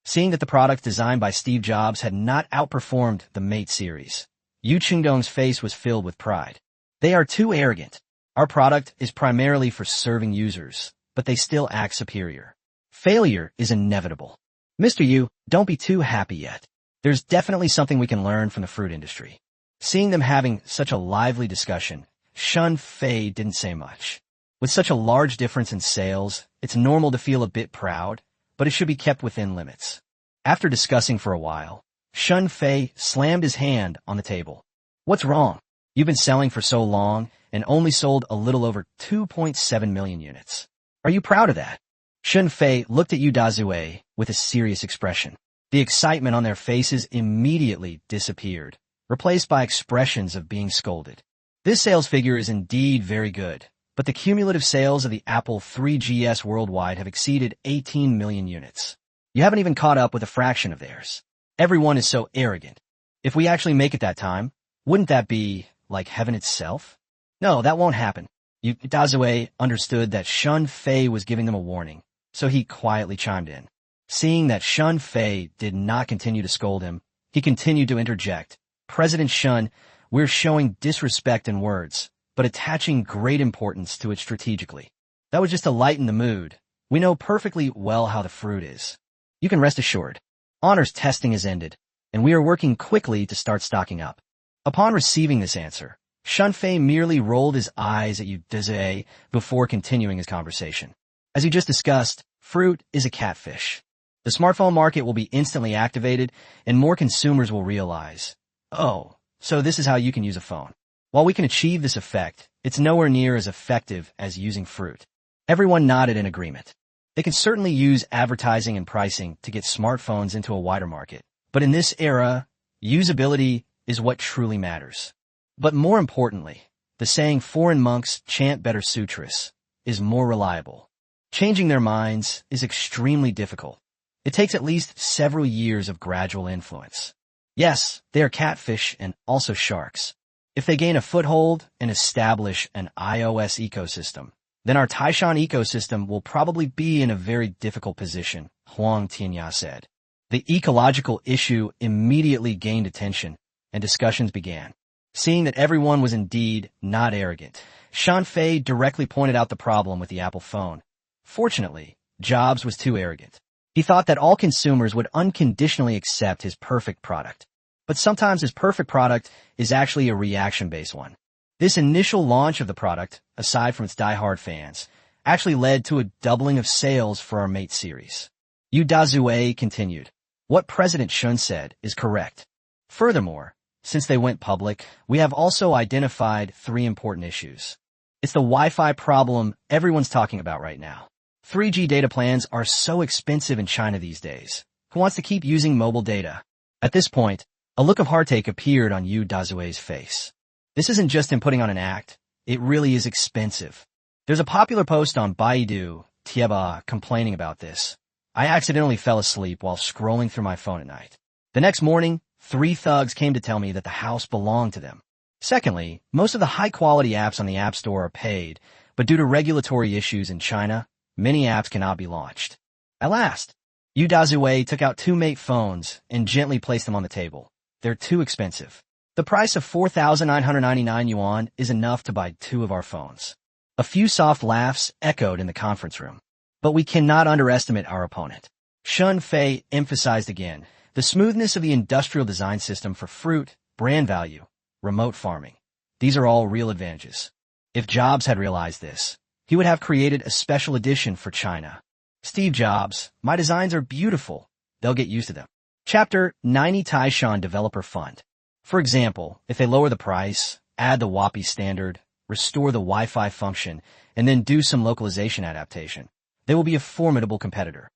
Seeing that the product designed by Steve Jobs had not outperformed the Mate series, Yu Qingdong's face was filled with pride. They are too arrogant. Our product is primarily for serving users, but they still act superior. Failure is inevitable. Mr. Yu, don't be too happy yet. There's definitely something we can learn from the fruit industry. Seeing them having such a lively discussion, Shun Fei didn't say much. With such a large difference in sales, it's normal to feel a bit proud, but it should be kept within limits. After discussing for a while, Shun Fei slammed his hand on the table. What's wrong? You've been selling for so long and only sold a little over 2.7 million units. Are you proud of that? Shun Fei looked at Yu Dazue with a serious expression. The excitement on their faces immediately disappeared, replaced by expressions of being scolded. This sales figure is indeed very good, but the cumulative sales of the Apple 3GS worldwide have exceeded 18 million units. You haven't even caught up with a fraction of theirs. Everyone is so arrogant. If we actually make it that time, wouldn't that be like heaven itself? No, that won't happen. Yu Dazue understood that Shun Fei was giving them a warning, so he quietly chimed in. Seeing that Shun Fei did not continue to scold him, he continued to interject. President Shun, we're showing disrespect in words, but attaching great importance to it strategically. That was just to lighten the mood. We know perfectly well how the fruit is. You can rest assured. Honors testing is ended, and we are working quickly to start stocking up. Upon receiving this answer, Shun Fei merely rolled his eyes at Yu Dazue before continuing his conversation. As you just discussed, fruit is a catfish. The smartphone market will be instantly activated, and more consumers will realize, oh, so this is how you can use a phone. While we can achieve this effect, it's nowhere near as effective as using fruit. Everyone nodded in agreement. They can certainly use advertising and pricing to get smartphones into a wider market, but in this era, usability is what truly matters. But more importantly, the saying foreign monks chant better sutras is more reliable. Changing their minds is extremely difficult. It takes at least several years of gradual influence. Yes, they are catfish and also sharks. If they gain a foothold and establish an iOS ecosystem, then our Taishan ecosystem will probably be in a very difficult position, Huang Tianya said. The ecological issue immediately gained attention, and discussions began. Seeing that everyone was indeed not arrogant, Shan Fei directly pointed out the problem with the Apple phone. Fortunately, Jobs was too arrogant. He thought that all consumers would unconditionally accept his perfect product. But sometimes his perfect product is actually a reaction-based one. This initial launch of the product, aside from its die-hard fans, actually led to a doubling of sales for our Mate series. Yu Dazue continued. What President Shun said is correct. Furthermore, since they went public, we have also identified 3 important issues. It's the Wi-Fi problem everyone's talking about right now. 3G data plans are so expensive in China these days. Who wants to keep using mobile data? At this point, a look of heartache appeared on Yu Dazue's face. This isn't just him putting on an act. It really is expensive. There's a popular post on Baidu, Tieba, complaining about this. I accidentally fell asleep while scrolling through my phone at night. The next morning, 3 thugs came to tell me that the house belonged to them. Secondly, most of the high-quality apps on the App Store are paid, but due to regulatory issues in China, many apps cannot be launched. At last, Yu Dazue took out 2 Mate phones and gently placed them on the table. They're too expensive. The price of 4,999 yuan is enough to buy 2 of our phones. A few soft laughs echoed in the conference room. But we cannot underestimate our opponent. Shun Fei emphasized again the smoothness of the industrial design system for fruit, brand value, remote farming. These are all real advantages. If Jobs had realized this, he would have created a special edition for China. Steve Jobs, my designs are beautiful. They'll get used to them. Chapter 90 Taishan Developer Fund. For example, if they lower the price, add the WAPI standard, restore the Wi-Fi function, and then do some localization adaptation, they will be a formidable competitor.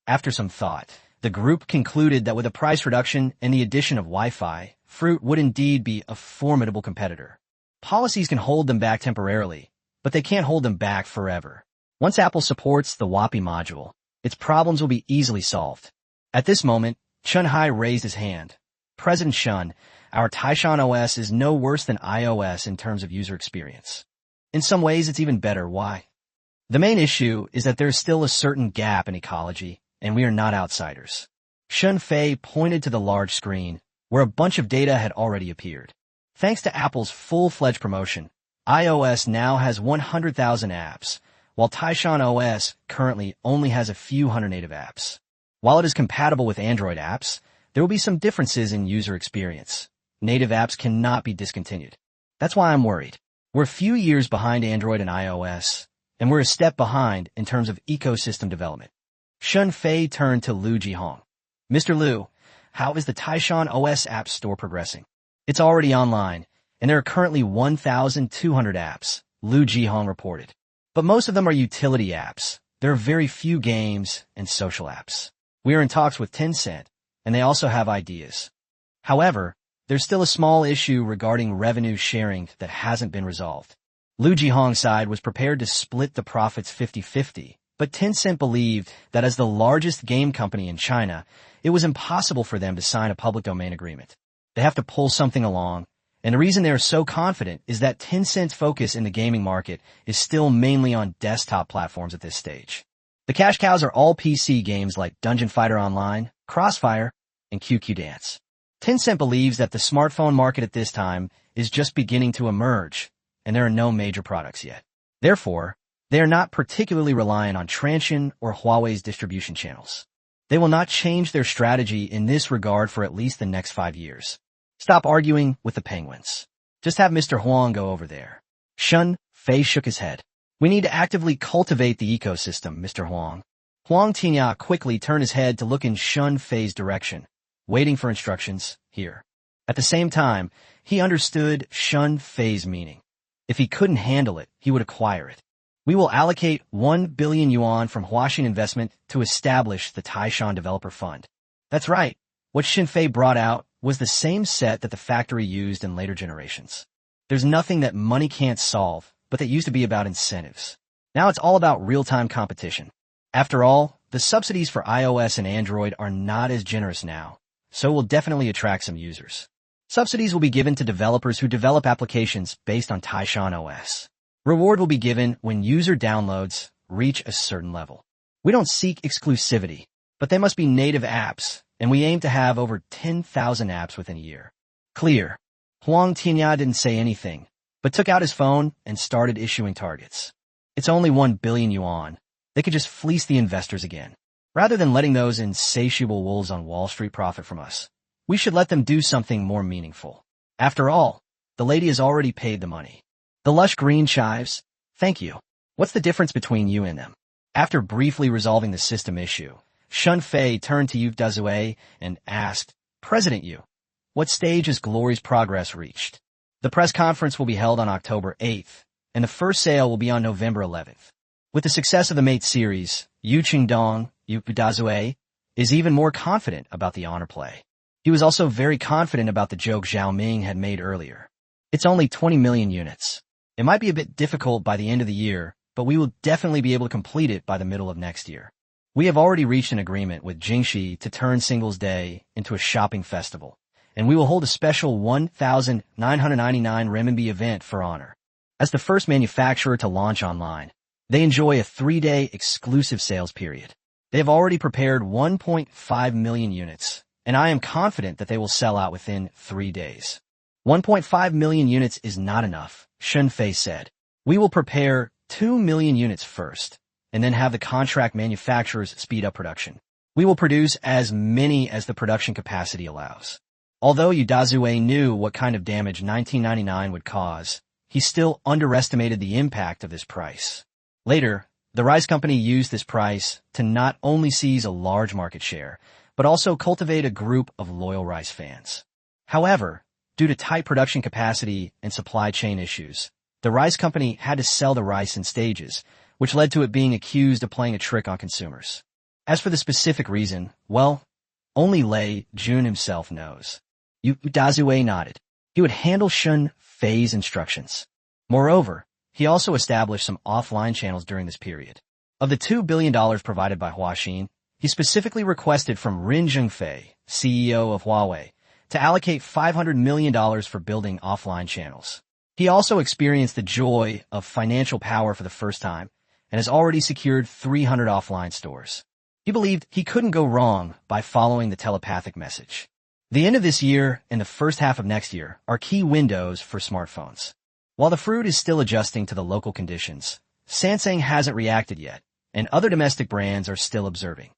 After some thought, the group concluded that with a price reduction and the addition of Wi-Fi, Fruit would indeed be a formidable competitor. Policies can hold them back temporarily, but they can't hold them back forever. Once Apple supports the WAPI module, its problems will be easily solved. At this moment, Chun Hai raised his hand. President Shun, our Taishan OS is no worse than iOS in terms of user experience. In some ways, it's even better. Why? The main issue is that there's still a certain gap in ecology, and we are not outsiders. Shun Fei pointed to the large screen, where a bunch of data had already appeared. Thanks to Apple's full-fledged promotion, iOS now has 100,000 apps, while Taishan OS currently only has a few hundred native apps. While it is compatible with Android apps, there will be some differences in user experience. Native apps cannot be discontinued. That's why I'm worried. We're a few years behind Android and iOS, and we're a step behind in terms of ecosystem development. Shun Fei turned to Lu Jihong. Mr. Lu, how is the Taishan OS App Store progressing? It's already online, and there are currently 1,200 apps, Lu Jihong reported. But most of them are utility apps. There are very few games and social apps. We are in talks with Tencent, and they also have ideas. However, there's still a small issue regarding revenue sharing that hasn't been resolved. Lu Jihong's side was prepared to split the profits 50-50, but Tencent believed that as the largest game company in China, it was impossible for them to sign a public domain agreement. They have to pull something along, and the reason they are so confident is that Tencent's focus in the gaming market is still mainly on desktop platforms at this stage. The cash cows are all PC games like Dungeon Fighter Online, Crossfire, and QQ Dance. Tencent believes that the smartphone market at this time is just beginning to emerge, and there are no major products yet. Therefore, they are not particularly reliant on Transsion or Huawei's distribution channels. They will not change their strategy in this regard for at least the next 5 years. Stop arguing with the penguins. Just have Mr. Huang go over there. Shun Fei shook his head. We need to actively cultivate the ecosystem, Mr. Huang. Huang Tinya quickly turned his head to look in Shun Fei's direction, waiting for instructions here. At the same time, he understood Shun Fei's meaning. If he couldn't handle it, he would acquire it. We will allocate 1 billion yuan from Huaxin Investment to establish the Taishan Developer Fund. That's right. What Shin Fei brought out was the same set that the factory used in later generations. There's nothing that money can't solve, but that used to be about incentives. Now it's all about real-time competition. After all, the subsidies for iOS and Android are not as generous now, so it will definitely attract some users. Subsidies will be given to developers who develop applications based on Taishan OS. Reward will be given when user downloads reach a certain level. We don't seek exclusivity, but they must be native apps, and we aim to have over 10,000 apps within a year. Clear. Huang Tianya didn't say anything, but took out his phone and started issuing targets. It's only 1 billion yuan. They could just fleece the investors again. Rather than letting those insatiable wolves on Wall Street profit from us, we should let them do something more meaningful. After all, the lady has already paid the money. The lush green chives. Thank you. What's the difference between you and them? After briefly resolving the system issue, Shun Fei turned to Yu Dazue and asked, President Yu, what stage has Glory's progress reached? The press conference will be held on October 8th, and the first sale will be on November 11th. With the success of the Mate series, Yu Qingdong, Yu Dazue, is even more confident about the honor play. He was also very confident about the joke Zhao Ming had made earlier. It's only 20 million units. It might be a bit difficult by the end of the year, but we will definitely be able to complete it by the middle of next year. We have already reached an agreement with Jingxi to turn Singles Day into a shopping festival, and we will hold a special 1,999 renminbi event for honor. As the first manufacturer to launch online, they enjoy a 3-day exclusive sales period. They have already prepared 1.5 million units, and I am confident that they will sell out within 3 days. 1.5 million units is not enough, Shun Fei said. We will prepare 2 million units first, and then have the contract manufacturers speed up production. We will produce as many as the production capacity allows. Although Yu Dazue knew what kind of damage 1999 would cause, he still underestimated the impact of this price. Later, the rice company used this price to not only seize a large market share, but also cultivate a group of loyal rice fans. However, due to tight production capacity and supply chain issues, the rice company had to sell the rice in stages, which led to it being accused of playing a trick on consumers. As for the specific reason, well, only Lei Jun himself knows. Yu Dazue nodded. He would handle Shun Fei's instructions. Moreover, he also established some offline channels during this period. Of the $2 billion provided by Huaxin, he specifically requested from Rin Zhengfei, CEO of Huawei, to allocate $500 million for building offline channels. He also experienced the joy of financial power for the first time and has already secured 300 offline stores. He believed he couldn't go wrong by following the telepathic message. The end of this year and the first half of next year are key windows for smartphones. While the fruit is still adjusting to the local conditions, Samsung hasn't reacted yet, and other domestic brands are still observing.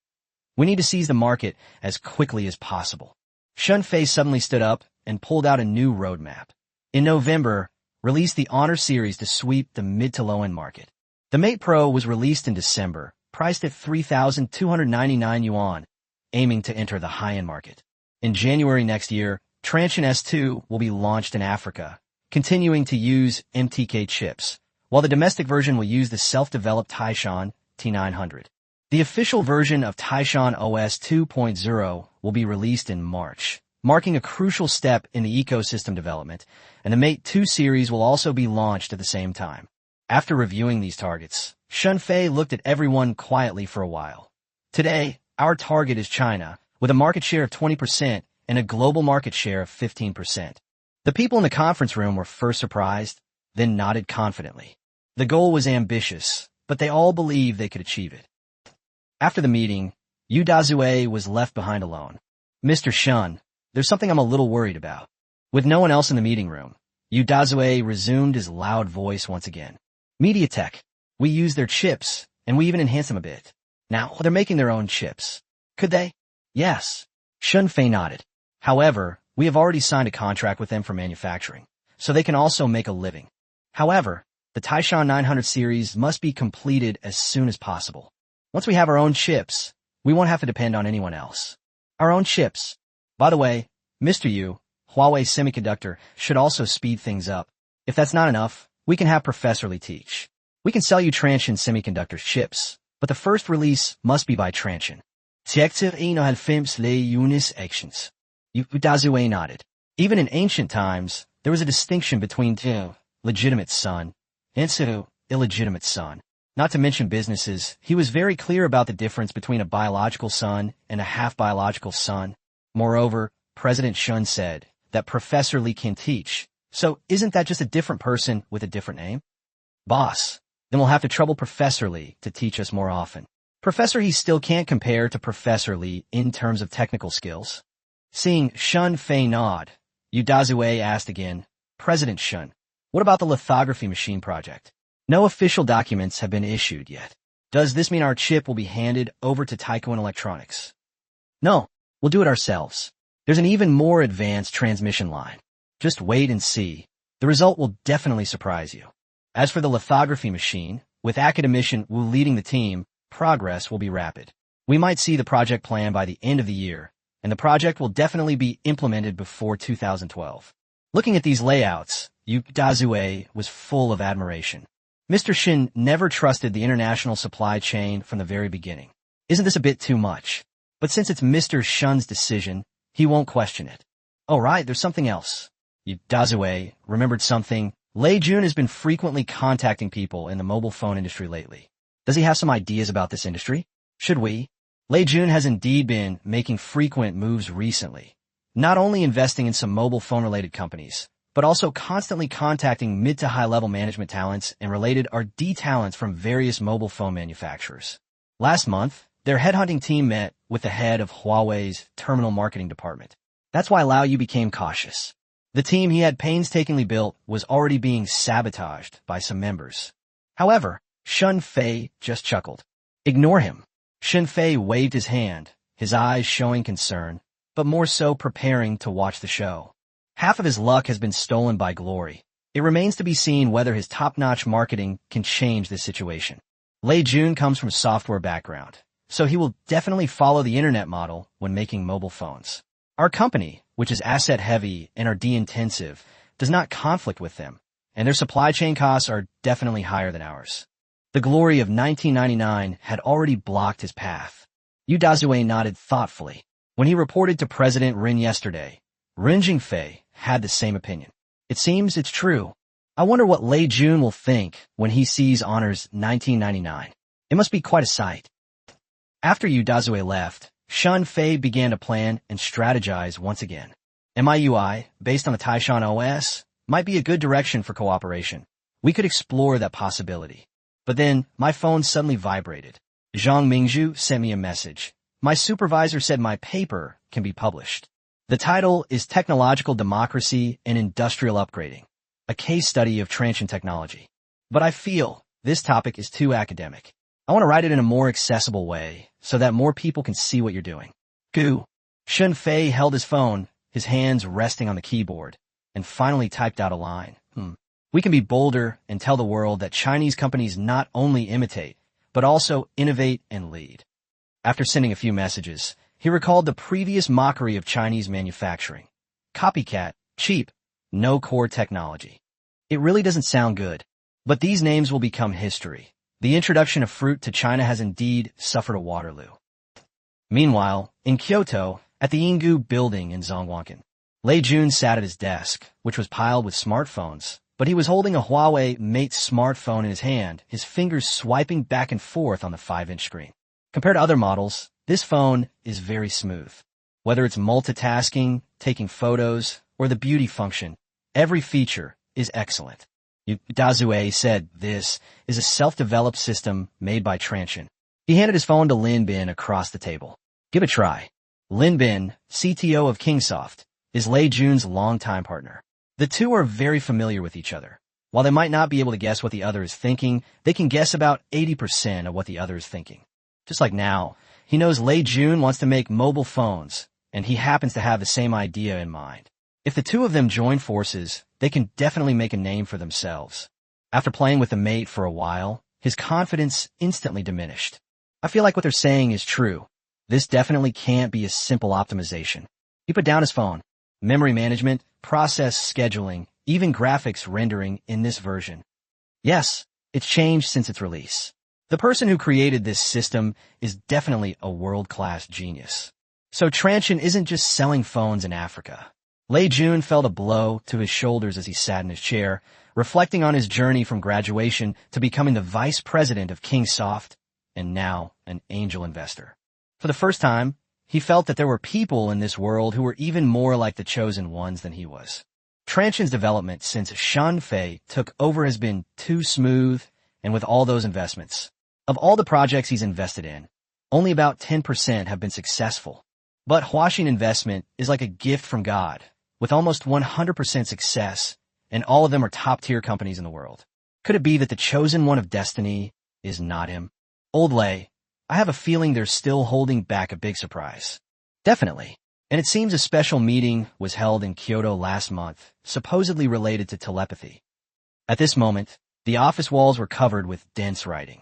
We need to seize the market as quickly as possible. Shun Fei suddenly stood up and pulled out a new roadmap. In November, released the Honor series to sweep the mid to low-end market. The Mate Pro was released in December, priced at 3,299 yuan, aiming to enter the high-end market. In January next year, Transsion S2 will be launched in Africa, continuing to use MTK chips, while the domestic version will use the self-developed Taishan T900. The official version of Taishan OS 2.0 will be released in March, marking a crucial step in the ecosystem development, and the Mate 2 series will also be launched at the same time. After reviewing these targets, Shun Fei looked at everyone quietly for a while. Today, our target is China, with a market share of 20% and a global market share of 15%. The people in the conference room were first surprised, then nodded confidently. The goal was ambitious, but they all believed they could achieve it. After the meeting, Yu Dazue was left behind alone. Mr. Shun, there's something I'm a little worried about. With no one else in the meeting room, Yu Dazue resumed his loud voice once again. MediaTek. We use their chips, and we even enhance them a bit. Now, they're making their own chips. Could they? Yes. Shun Fei nodded. However, we have already signed a contract with them for manufacturing, so they can also make a living. However, the Taishan 900 series must be completed as soon as possible. Once we have our own chips, we won't have to depend on anyone else. Our own chips. By the way, Mr. Yu, Huawei Semiconductor should also speed things up. If that's not enough, we can have Professor Li teach. We can sell you Transsion Semiconductor's chips, but the first release must be by Transsion. Sector 91 lay Unis actions. Yu Dazue nodded. Even in ancient times, there was a distinction between two, legitimate son, and two, illegitimate son. Not to mention businesses, he was very clear about the difference between a biological son and a half-biological son. Moreover, President Shun said, that Professor Lee can teach. So isn't that just a different person with a different name? Boss. Then we'll have to trouble Professor Lee to teach us more often. Professor he still can't compare to Professor Lee in terms of technical skills. Seeing Shun Fei nod, Yu Dazue asked again, President Shun, what about the lithography machine project? No official documents have been issued yet. Does this mean our chip will be handed over to Taikwan Electronics? No, we'll do it ourselves. There's an even more advanced transmission line. Just wait and see. The result will definitely surprise you. As for the lithography machine, with Academician Wu leading the team, progress will be rapid. We might see the project plan by the end of the year, and the project will definitely be implemented before 2012. Looking at these layouts, Yu Dazue was full of admiration. Mr. Shin never trusted the international supply chain from the very beginning. Isn't this a bit too much? But since it's Mr. Shun's decision, he won't question it. Oh right, there's something else. Yu Dazue remembered something. Lei Jun has been frequently contacting people in the mobile phone industry lately. Does he have some ideas about this industry? Should we? Lei Jun has indeed been making frequent moves recently, not only investing in some mobile phone-related companies, but also constantly contacting mid to high-level management talents and related R&D talents from various mobile phone manufacturers. Last month, their headhunting team met with the head of Huawei's terminal marketing department. That's why Lao Yu became cautious. The team he had painstakingly built was already being sabotaged by some members. However, Shun Fei just chuckled. Ignore him. Shun Fei waved his hand, his eyes showing concern, but more so preparing to watch the show. Half of his luck has been stolen by glory. It remains to be seen whether his top-notch marketing can change this situation. Lei Jun comes from a software background, so he will definitely follow the internet model when making mobile phones. Our company, which is asset-heavy and R&D-intensive, does not conflict with them, and their supply chain costs are definitely higher than ours. The glory of 1999 had already blocked his path. Yu Dazue nodded thoughtfully. When he reported to President Rin yesterday, Rin Jingfei had the same opinion. It seems it's true. I wonder what Lei Jun will think when he sees Honor's 1999. It must be quite a sight. After Yu Dazue left, Shun Fei began to plan and strategize once again. MIUI, based on the Taishan OS, might be a good direction for cooperation. We could explore that possibility. But then, my phone suddenly vibrated. Zhang Mingzhu sent me a message. My supervisor said my paper can be published. The title is Technological Democracy and Industrial Upgrading, a case study of Transsion technology. But I feel this topic is too academic. I want to write it in a more accessible way so that more people can see what you're doing. Goo. Shun Fei held his phone, his hands resting on the keyboard, and finally typed out a line. We can be bolder and tell the world that Chinese companies not only imitate, but also innovate and lead. After sending a few messages, he recalled the previous mockery of Chinese manufacturing. Copycat, cheap, no core technology. It really doesn't sound good. But these names will become history. The introduction of fruit to China has indeed suffered a Waterloo. Meanwhile, in Kyoto, at the Ingu building in Zhongwankan, Lei Jun sat at his desk, which was piled with smartphones, but he was holding a Huawei Mate smartphone in his hand, his fingers swiping back and forth on the 5-inch screen. Compared to other models, this phone is very smooth. Whether it's multitasking, taking photos, or the beauty function, every feature is excellent. Yu Dazue said this is a self-developed system made by Transsion. He handed his phone to Lin Bin across the table. Give it a try. Lin Bin, CTO of Kingsoft, is Lei Jun's longtime partner. The two are very familiar with each other. While they might not be able to guess what the other is thinking, they can guess about 80% of what the other is thinking. Just like now, he knows Lei Jun wants to make mobile phones, and he happens to have the same idea in mind. If the two of them join forces, they can definitely make a name for themselves. After playing with the Mate for a while, his confidence instantly diminished. I feel like what they're saying is true. This definitely can't be a simple optimization. He put down his phone. Memory management, process scheduling, even graphics rendering in this version. Yes, it's changed since its release. The person who created this system is definitely a world-class genius. So Transsion isn't just selling phones in Africa. Lei Jun felt a blow to his shoulders as he sat in his chair, reflecting on his journey from graduation to becoming the vice president of Kingsoft and now an angel investor. For the first time, he felt that there were people in this world who were even more like the chosen ones than he was. Transsion's development since Shanfei took over has been too smooth, and with all those investments. Of all the projects he's invested in, only about 10% have been successful. But Huaxin investment is like a gift from God, with almost 100% success, and all of them are top-tier companies in the world. Could it be that the chosen one of destiny is not him? Old Lei, I have a feeling they're still holding back a big surprise. Definitely. And it seems a special meeting was held in Kyoto last month, supposedly related to telepathy. At this moment, the office walls were covered with dense writing.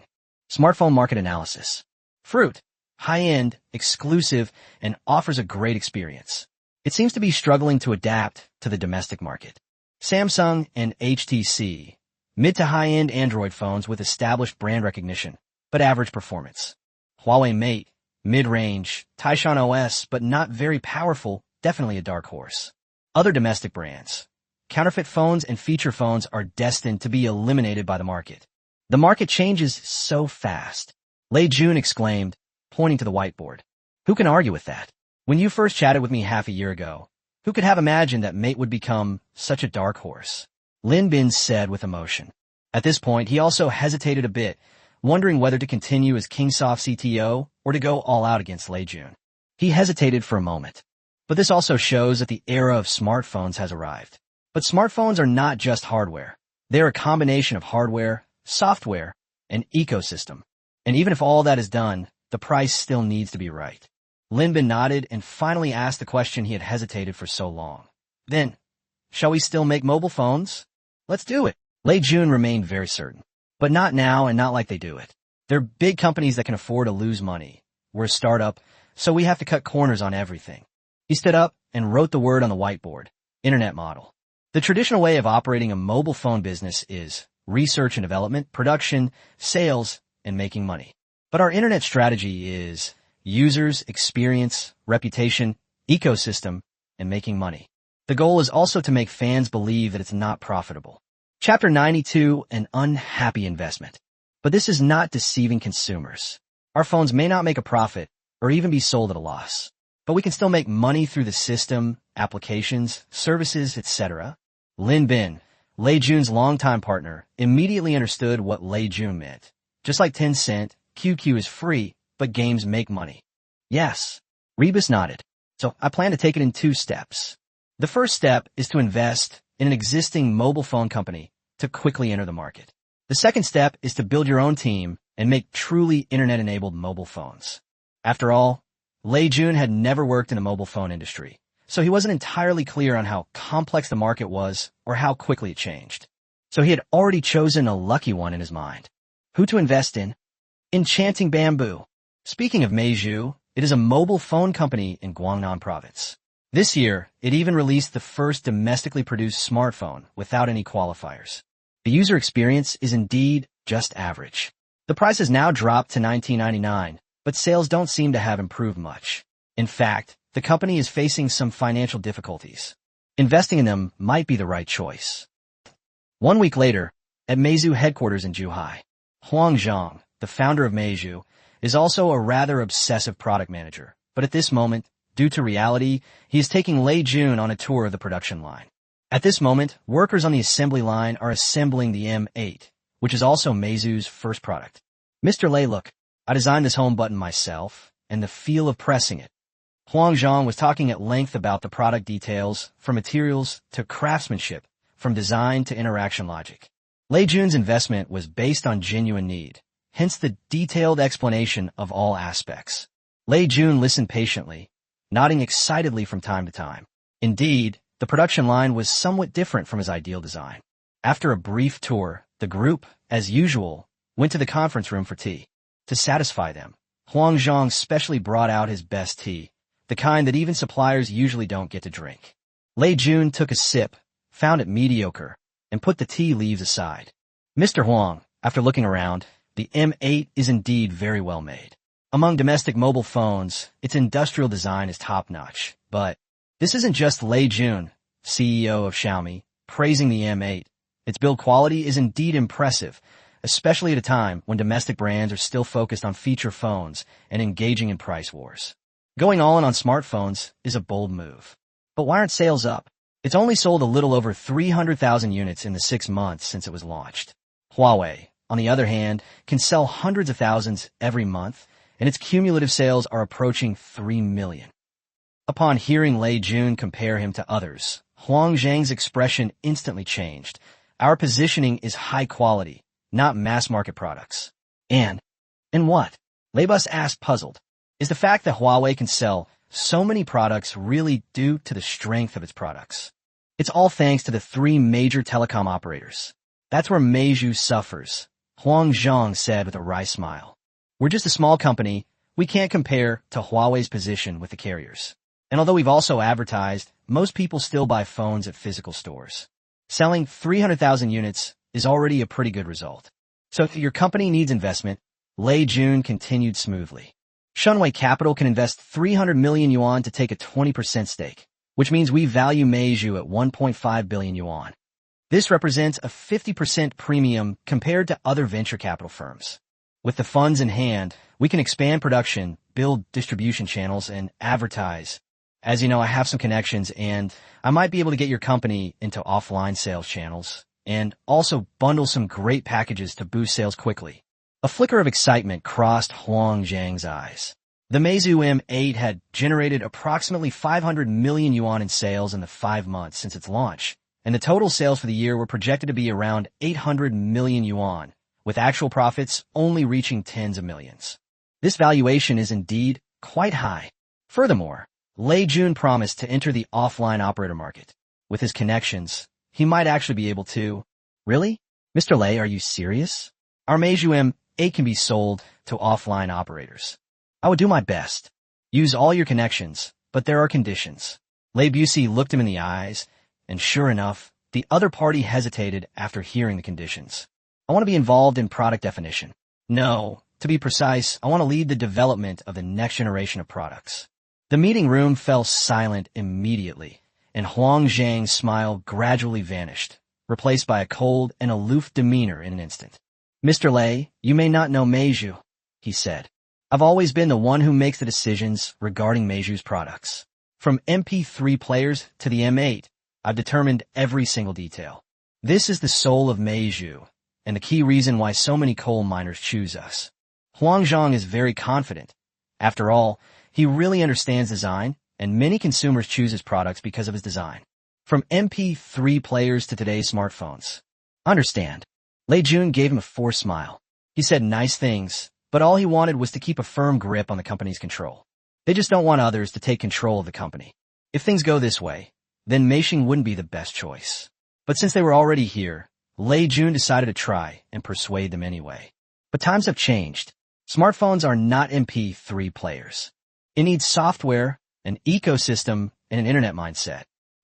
Smartphone market analysis. Fruit. High-end, exclusive, and offers a great experience. It seems to be struggling to adapt to the domestic market. Samsung and HTC. Mid to high-end Android phones with established brand recognition, but average performance. Huawei Mate. Mid-range, Taishan OS, but not very powerful, definitely a dark horse. Other domestic brands. Counterfeit phones and feature phones are destined to be eliminated by the market. The market changes so fast. Lei Jun exclaimed, pointing to the whiteboard. Who can argue with that? When you first chatted with me half a year ago, who could have imagined that Mate would become such a dark horse? Lin Bin said with emotion. At this point, he also hesitated a bit, wondering whether to continue as Kingsoft CTO or to go all out against Lei Jun. He hesitated for a moment. But this also shows that the era of smartphones has arrived. But smartphones are not just hardware. They're a combination of hardware, software, and ecosystem. And even if all that is done, the price still needs to be right. Lin Bin nodded and finally asked the question he had hesitated for so long. Then, shall we still make mobile phones? Let's do it. Lei Jun remained very certain. But not now and not like they do it. They're big companies that can afford to lose money. We're a startup, so we have to cut corners on everything. He stood up and wrote the word on the whiteboard. Internet model. The traditional way of operating a mobile phone business is research and development, production, sales, and making money. But our internet strategy is users, experience, reputation, ecosystem, and making money. The goal is also to make fans believe that it's not profitable. Chapter 92, an unhappy investment. But this is not deceiving consumers. Our phones may not make a profit or even be sold at a loss, but we can still make money through the system, applications, services, etc. Lin Bin, Lei Jun's longtime partner, immediately understood what Lei Jun meant. Just like Tencent, QQ is free, but games make money. Yes. Rebus nodded. So I plan to take it in 2 steps. The first step is to invest in an existing mobile phone company to quickly enter the market. The second step is to build your own team and make truly internet-enabled mobile phones. After all, Lei Jun had never worked in the mobile phone industry, so he wasn't entirely clear on how complex the market was or how quickly it changed. So he had already chosen a lucky one in his mind. Who to invest in? Enchanting Bamboo. Speaking of Meizhu, it is a mobile phone company in Guangnan province. This year, it even released the first domestically produced smartphone without any qualifiers. The user experience is indeed just average. The price has now dropped to $19.99, but sales don't seem to have improved much. In fact, the company is facing some financial difficulties. Investing in them might be the right choice. 1 week later, at Meizu headquarters in Zhuhai, Huang Zhang, the founder of Meizu, is also a rather obsessive product manager, but at this moment, due to reality, he is taking Lei Jun on a tour of the production line. At this moment, workers on the assembly line are assembling the M8, which is also Meizu's first product. Mr. Lei, look, I designed this home button myself, and the feel of pressing it. Huang Zhang was talking at length about the product details, from materials to craftsmanship, from design to interaction logic. Lei Jun's investment was based on genuine need, hence the detailed explanation of all aspects. Lei Jun listened patiently, nodding excitedly from time to time. Indeed, the production line was somewhat different from his ideal design. After a brief tour, the group, as usual, went to the conference room for tea. To satisfy them, Huang Zhang specially brought out his best tea, the kind that even suppliers usually don't get to drink. Lei Jun took a sip, found it mediocre, and put the tea leaves aside. Mr. Huang, after looking around, the M8 is indeed very well made. Among domestic mobile phones, its industrial design is top-notch, but this isn't just Lei Jun, CEO of Xiaomi, praising the M8. Its build quality is indeed impressive, especially at a time when domestic brands are still focused on feature phones and engaging in price wars. Going all in on smartphones is a bold move. But why aren't sales up? It's only sold a little over 300,000 units in the 6 months since it was launched. Huawei, on the other hand, can sell hundreds of thousands every month, and its cumulative sales are approaching 3 million. Upon hearing Lei Jun compare him to others, Huang Zhang's expression instantly changed. Our positioning is high quality, not mass-market products. And what? Lei Bus asked, puzzled. Is the fact that Huawei can sell so many products really due to the strength of its products? It's all thanks to the 3 major telecom operators. That's where Meizu suffers, Huang Zhang said with a wry smile. We're just a small company. We can't compare to Huawei's position with the carriers. And although we've also advertised, most people still buy phones at physical stores. Selling 300,000 units is already a pretty good result. So if your company needs investment, Lei Jun continued smoothly. Shunwei Capital can invest 300 million yuan to take a 20% stake, which means we value Meizu at 1.5 billion yuan. This represents a 50% premium compared to other venture capital firms. With the funds in hand, we can expand production, build distribution channels, and advertise. As you know, I have some connections, and I might be able to get your company into offline sales channels, and also bundle some great packages to boost sales quickly. A flicker of excitement crossed Huang Zhang's eyes. The Meizu M8 had generated approximately 500 million yuan in sales in the 5 months since its launch, and the total sales for the year were projected to be around 800 million yuan, with actual profits only reaching tens of millions. This valuation is indeed quite high. Furthermore, Lei Jun promised to enter the offline operator market. With his connections, he might actually be able to. Really? Mr. Lei, are you serious? Our Meizu M8 can be sold to offline operators. I would do my best. Use all your connections, but there are conditions. Lei Busey looked him in the eyes, and sure enough, the other party hesitated after hearing the conditions. I want to be involved in product definition. No, to be precise, I want to lead the development of the next generation of products. The meeting room fell silent immediately, and Huang Zhang's smile gradually vanished, replaced by a cold and aloof demeanor in an instant. Mr. Lei, you may not know Meizu, he said. I've always been the one who makes the decisions regarding Meizu's products. From MP3 players to the M8, I've determined every single detail. This is the soul of Meizu, and the key reason why so many coal miners choose us. Huang Zhang is very confident. After all, he really understands design, and many consumers choose his products because of his design. From MP3 players to today's smartphones. Understand. Lei Jun gave him a forced smile. He said nice things, but all he wanted was to keep a firm grip on the company's control. They just don't want others to take control of the company. If things go this way, then Meishing wouldn't be the best choice. But since they were already here, Lei Jun decided to try and persuade them anyway. But times have changed. Smartphones are not MP3 players. It needs software, an ecosystem, and an internet mindset.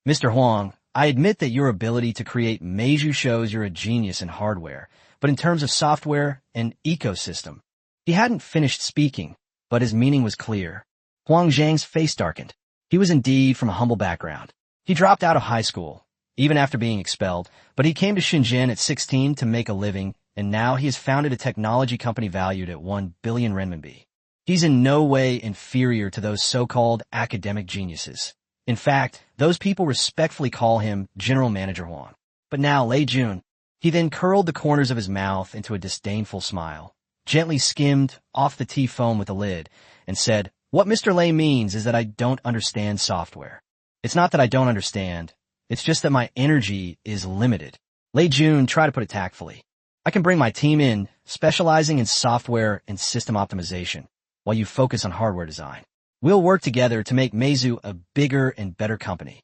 Mr. Huang, I admit that your ability to create Meizu shows you're a genius in hardware, but in terms of software and ecosystem. He hadn't finished speaking, but his meaning was clear. Huang Zhang's face darkened. He was indeed from a humble background. He dropped out of high school, even after being expelled, but he came to Shenzhen at 16 to make a living, and now he has founded a technology company valued at 1 billion renminbi. He's in no way inferior to those so-called academic geniuses. In fact, those people respectfully call him General Manager Huang. But now, Lei Jun, he then curled the corners of his mouth into a disdainful smile, gently skimmed off the tea foam with the lid, and said, what Mr. Lei means is that I don't understand software. It's not that I don't understand. It's just that my energy is limited. Lei Jun tried to put it tactfully. I can bring my team in, specializing in software and system optimization, while you focus on hardware design. We'll work together to make Meizu a bigger and better company.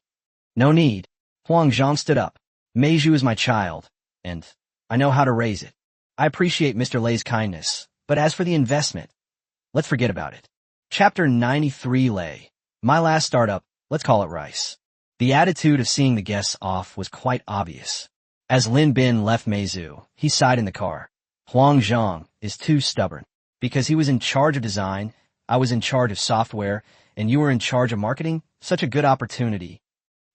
No need. Huang Zhang stood up. Meizu is my child, and I know how to raise it. I appreciate Mr. Lei's kindness, but as for the investment, let's forget about it. Chapter 93 Lei. My last startup, let's call it Rice. The attitude of seeing the guests off was quite obvious. As Lin Bin left Meizu, he sighed in the car. Huang Zhang is too stubborn. Because he was in charge of design, I was in charge of software, and you were in charge of marketing? Such a good opportunity.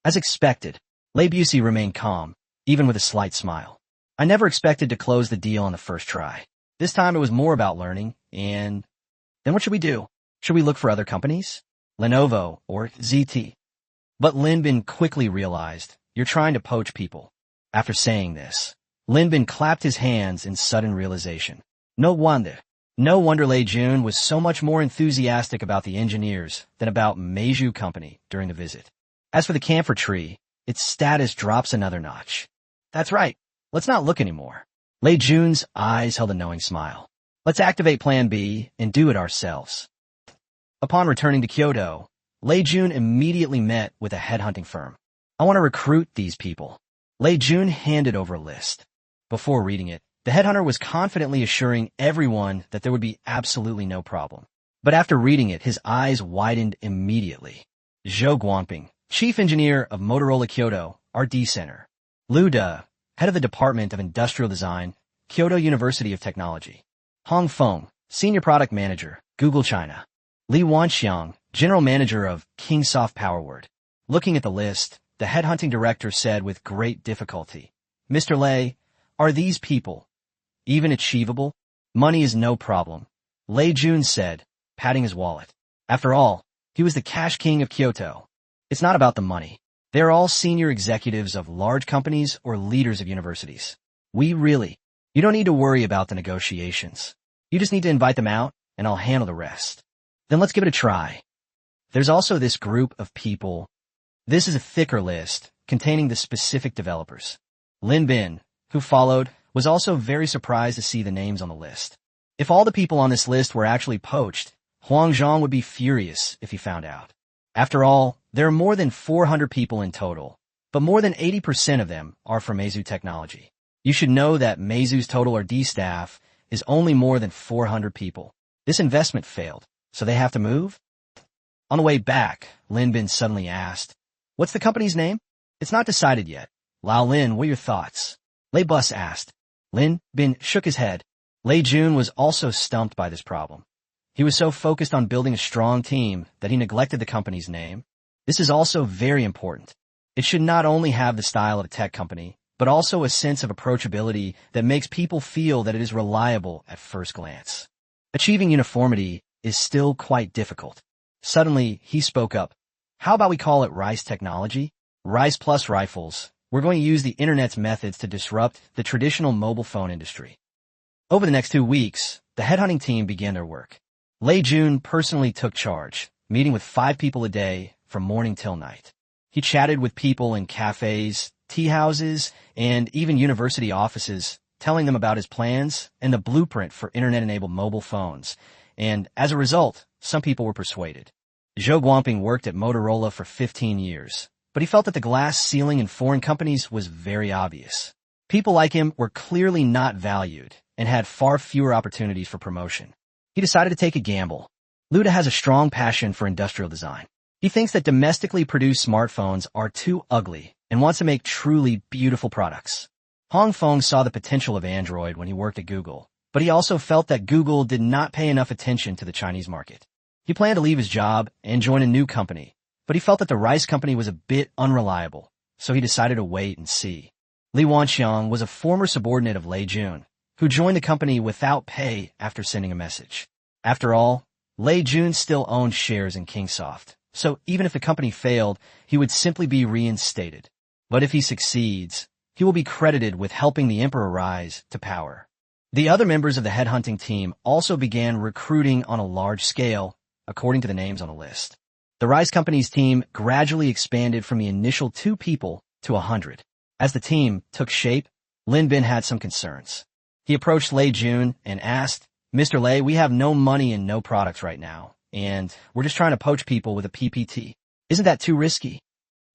As expected, Lei Busey remained calm, even with a slight smile. I never expected to close the deal on the first try. This time it was more about learning, and then what should we do? Should we look for other companies? Lenovo, or ZT. But Lin Bin quickly realized, you're trying to poach people. After saying this, Lin Bin clapped his hands in sudden realization. No wonder. No wonder Lei Jun was so much more enthusiastic about the engineers than about Meiju Company during the visit. As for the camphor tree, its status drops another notch. That's right. Let's not look anymore. Lei Jun's eyes held a knowing smile. Let's activate Plan B and do it ourselves. Upon returning to Kyoto, Lei Jun immediately met with a headhunting firm. I want to recruit these people. Lei Jun handed over a list. Before reading it, the headhunter was confidently assuring everyone that there would be absolutely no problem. But after reading it, his eyes widened immediately. Zhou Guangping, chief engineer of Motorola Kyoto, R&D Center. Liu De, head of the Department of Industrial Design, Kyoto University of Technology. Hong Feng, senior product manager, Google China. Li Wanxiang, general manager of Kingsoft PowerWord. Looking at the list, the headhunting director said with great difficulty, Mr. Lei, are these people even achievable? Money is no problem, Lei Jun said, patting his wallet. After all, he was the cash king of Kyoto. It's not about the money. They're all senior executives of large companies or leaders of universities. You don't need to worry about the negotiations. You just need to invite them out, and I'll handle the rest. Then let's give it a try. There's also this group of people. This is a thicker list containing the specific developers. Lin Bin, who followed, was also very surprised to see the names on the list. If all the people on this list were actually poached, Huang Zhang would be furious if he found out. After all, there are more than 400 people in total, but more than 80% of them are from Meizu Technology. You should know that Meizu's total R&D staff is only more than 400 people. This investment failed, so they have to move? On the way back, Lin Bin suddenly asked, what's the company's name? It's not decided yet. Lao Lin, what are your thoughts? Lei Bus asked. Lin Bin shook his head. Lei Jun was also stumped by this problem. He was so focused on building a strong team that he neglected the company's name. This is also very important. It should not only have the style of a tech company, but also a sense of approachability that makes people feel that it is reliable at first glance. Achieving uniformity is still quite difficult. Suddenly, he spoke up. How about we call it Rice Technology? Rice plus rifles. We're going to use the internet's methods to disrupt the traditional mobile phone industry. Over the next 2 weeks, the headhunting team began their work. Lei Jun personally took charge, meeting with 5 people a day from morning till night. He chatted with people in cafes, tea houses, and even university offices, telling them about his plans and the blueprint for internet-enabled mobile phones. And as a result, some people were persuaded. Zhou Guangping worked at Motorola for 15 years, but he felt that the glass ceiling in foreign companies was very obvious. People like him were clearly not valued and had far fewer opportunities for promotion. He decided to take a gamble. Liu De has a strong passion for industrial design. He thinks that domestically produced smartphones are too ugly and wants to make truly beautiful products. Hong Feng saw the potential of Android when he worked at Google, but he also felt that Google did not pay enough attention to the Chinese market. He planned to leave his job and join a new company, but he felt that the rice company was a bit unreliable, so he decided to wait and see. Li Wanxiang was a former subordinate of Lei Jun, who joined the company without pay after sending a message. After all, Lei Jun still owned shares in Kingsoft, so even if the company failed, he would simply be reinstated. But if he succeeds, he will be credited with helping the emperor rise to power. The other members of the headhunting team also began recruiting on a large scale, according to the names on the list. The rice company's team gradually expanded from the initial 2 people to 100. As the team took shape, Lin Bin had some concerns. He approached Lei Jun and asked, Mr. Lei, we have no money and no products right now, and we're just trying to poach people with a PPT. Isn't that too risky?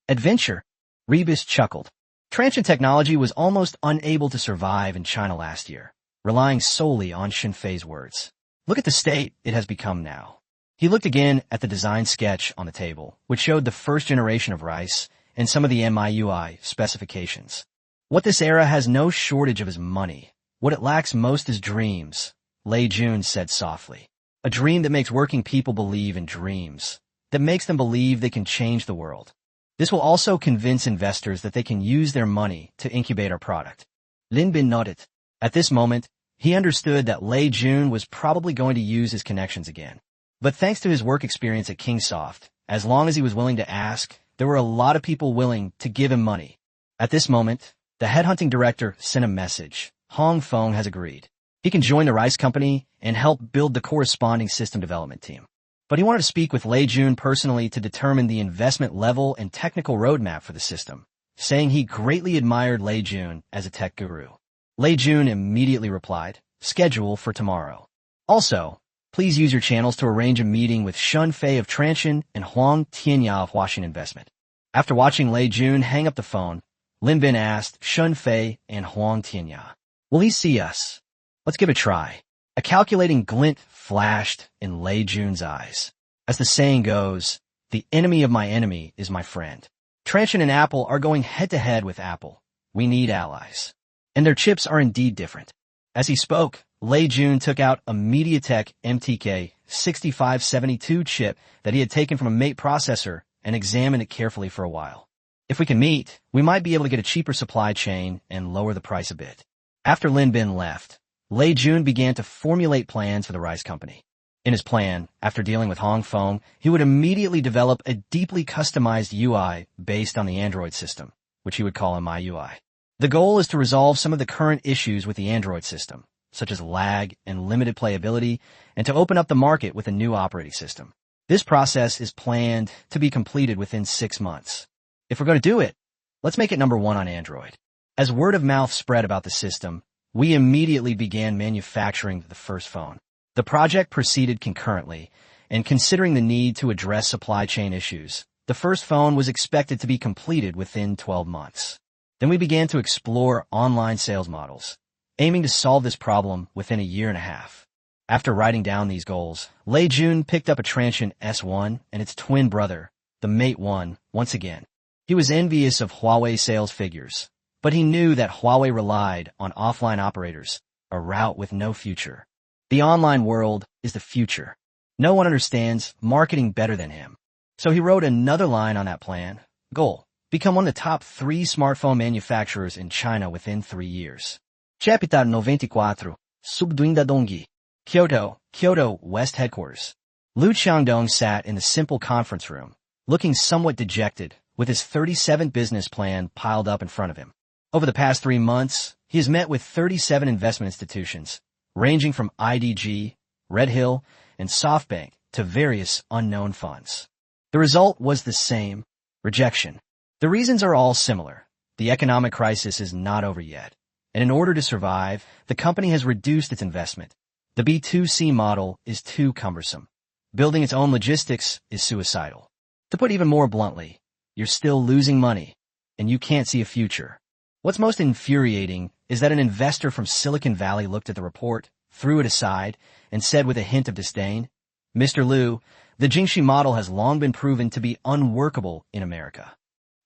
Adventure? Rebus chuckled. Transient Technology was almost unable to survive in China last year, relying solely on Xinfei's words. Look at the state it has become now. He looked again at the design sketch on the table, which showed the first generation of rice and some of the MIUI specifications. What this era has no shortage of is money. What it lacks most is dreams, Lei Jun said softly. A dream that makes working people believe in dreams, that makes them believe they can change the world. This will also convince investors that they can use their money to incubate our product. Lin Bin nodded. At this moment, he understood that Lei Jun was probably going to use his connections again. But thanks to his work experience at Kingsoft, As long as he was willing to ask, there were a lot of people willing to give him money. At this moment, the headhunting director sent a message. Hong Feng has agreed. He can join the rice company and help build the corresponding system development team. But he wanted to speak with Lei Jun personally to determine the investment level and technical roadmap for the system, saying he greatly admired Lei Jun as a tech guru. Lei Jun immediately replied, "Schedule for tomorrow. Also, please use your channels to arrange a meeting with Shun Fei of Transsion and Huang Tianya of Huaxin Investment." After watching Lei Jun hang up the phone, Lin Bin asked Shun Fei and Huang Tianya, "Will he see us? Let's give it a try." A calculating glint flashed in Lei Jun's eyes. As the saying goes, the enemy of my enemy is my friend. Transsion and Apple are going head-to-head with Apple. We need allies. And their chips are indeed different. As he spoke, Lei Jun took out a MediaTek MTK 6572 chip that he had taken from a mate processor and examined it carefully for a while. If we can meet, we might be able to get a cheaper supply chain and lower the price a bit. After Lin Bin left, Lei Jun began to formulate plans for the rice company. In his plan, after dealing with Hong Feng, he would immediately develop a deeply customized UI based on the Android system, which he would call a MyUI. The goal is to resolve some of the current issues with the Android system, such as lag and limited playability, and to open up the market with a new operating system. This process is planned to be completed within 6 months. If we're going to do it, let's make it number 1 on Android. As word of mouth spread about the system, we immediately began manufacturing the first phone. The project proceeded concurrently, and considering the need to address supply chain issues, the first phone was expected to be completed within 12 months. Then we began to explore online sales models, aiming to solve this problem within a year and a half. After writing down these goals, Lei Jun picked up a Transsion S1 and its twin brother, the Mate 1, once again. He was envious of Huawei sales figures, but he knew that Huawei relied on offline operators, a route with no future. The online world is the future. No one understands marketing better than him. So he wrote another line on that plan. Goal: become one of the top 3 smartphone manufacturers in China within 3 years. Chapter 94, Subduindadonggi. Kyoto, West Headquarters. Liu Qiangdong sat in the simple conference room, looking somewhat dejected, with his 37th business plan piled up in front of him. Over the past 3 months, he has met with 37 investment institutions, ranging from IDG, Red Hill, and SoftBank to various unknown funds. The result was the same: rejection. The reasons are all similar. The economic crisis is not over yet, and in order to survive, the company has reduced its investment. The B2C model is too cumbersome. Building its own logistics is suicidal. To put even more bluntly, you're still losing money, and you can't see a future. What's most infuriating is that an investor from Silicon Valley looked at the report, threw it aside, and said with a hint of disdain, "Mr. Liu, the Jingxi model has long been proven to be unworkable in America.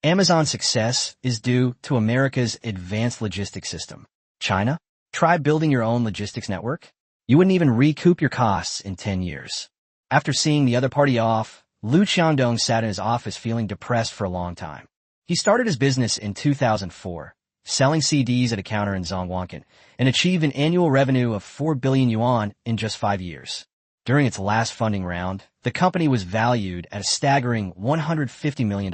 Amazon's success is due to America's advanced logistics system. China? Try building your own logistics network. You wouldn't even recoup your costs in 10 years. After seeing the other party off, Liu Qiangdong sat in his office feeling depressed for a long time. He started his business in 2004, selling CDs at a counter in Zhongguancun, and achieved an annual revenue of 4 billion yuan in just 5 years. During its last funding round, the company was valued at a staggering $150 million.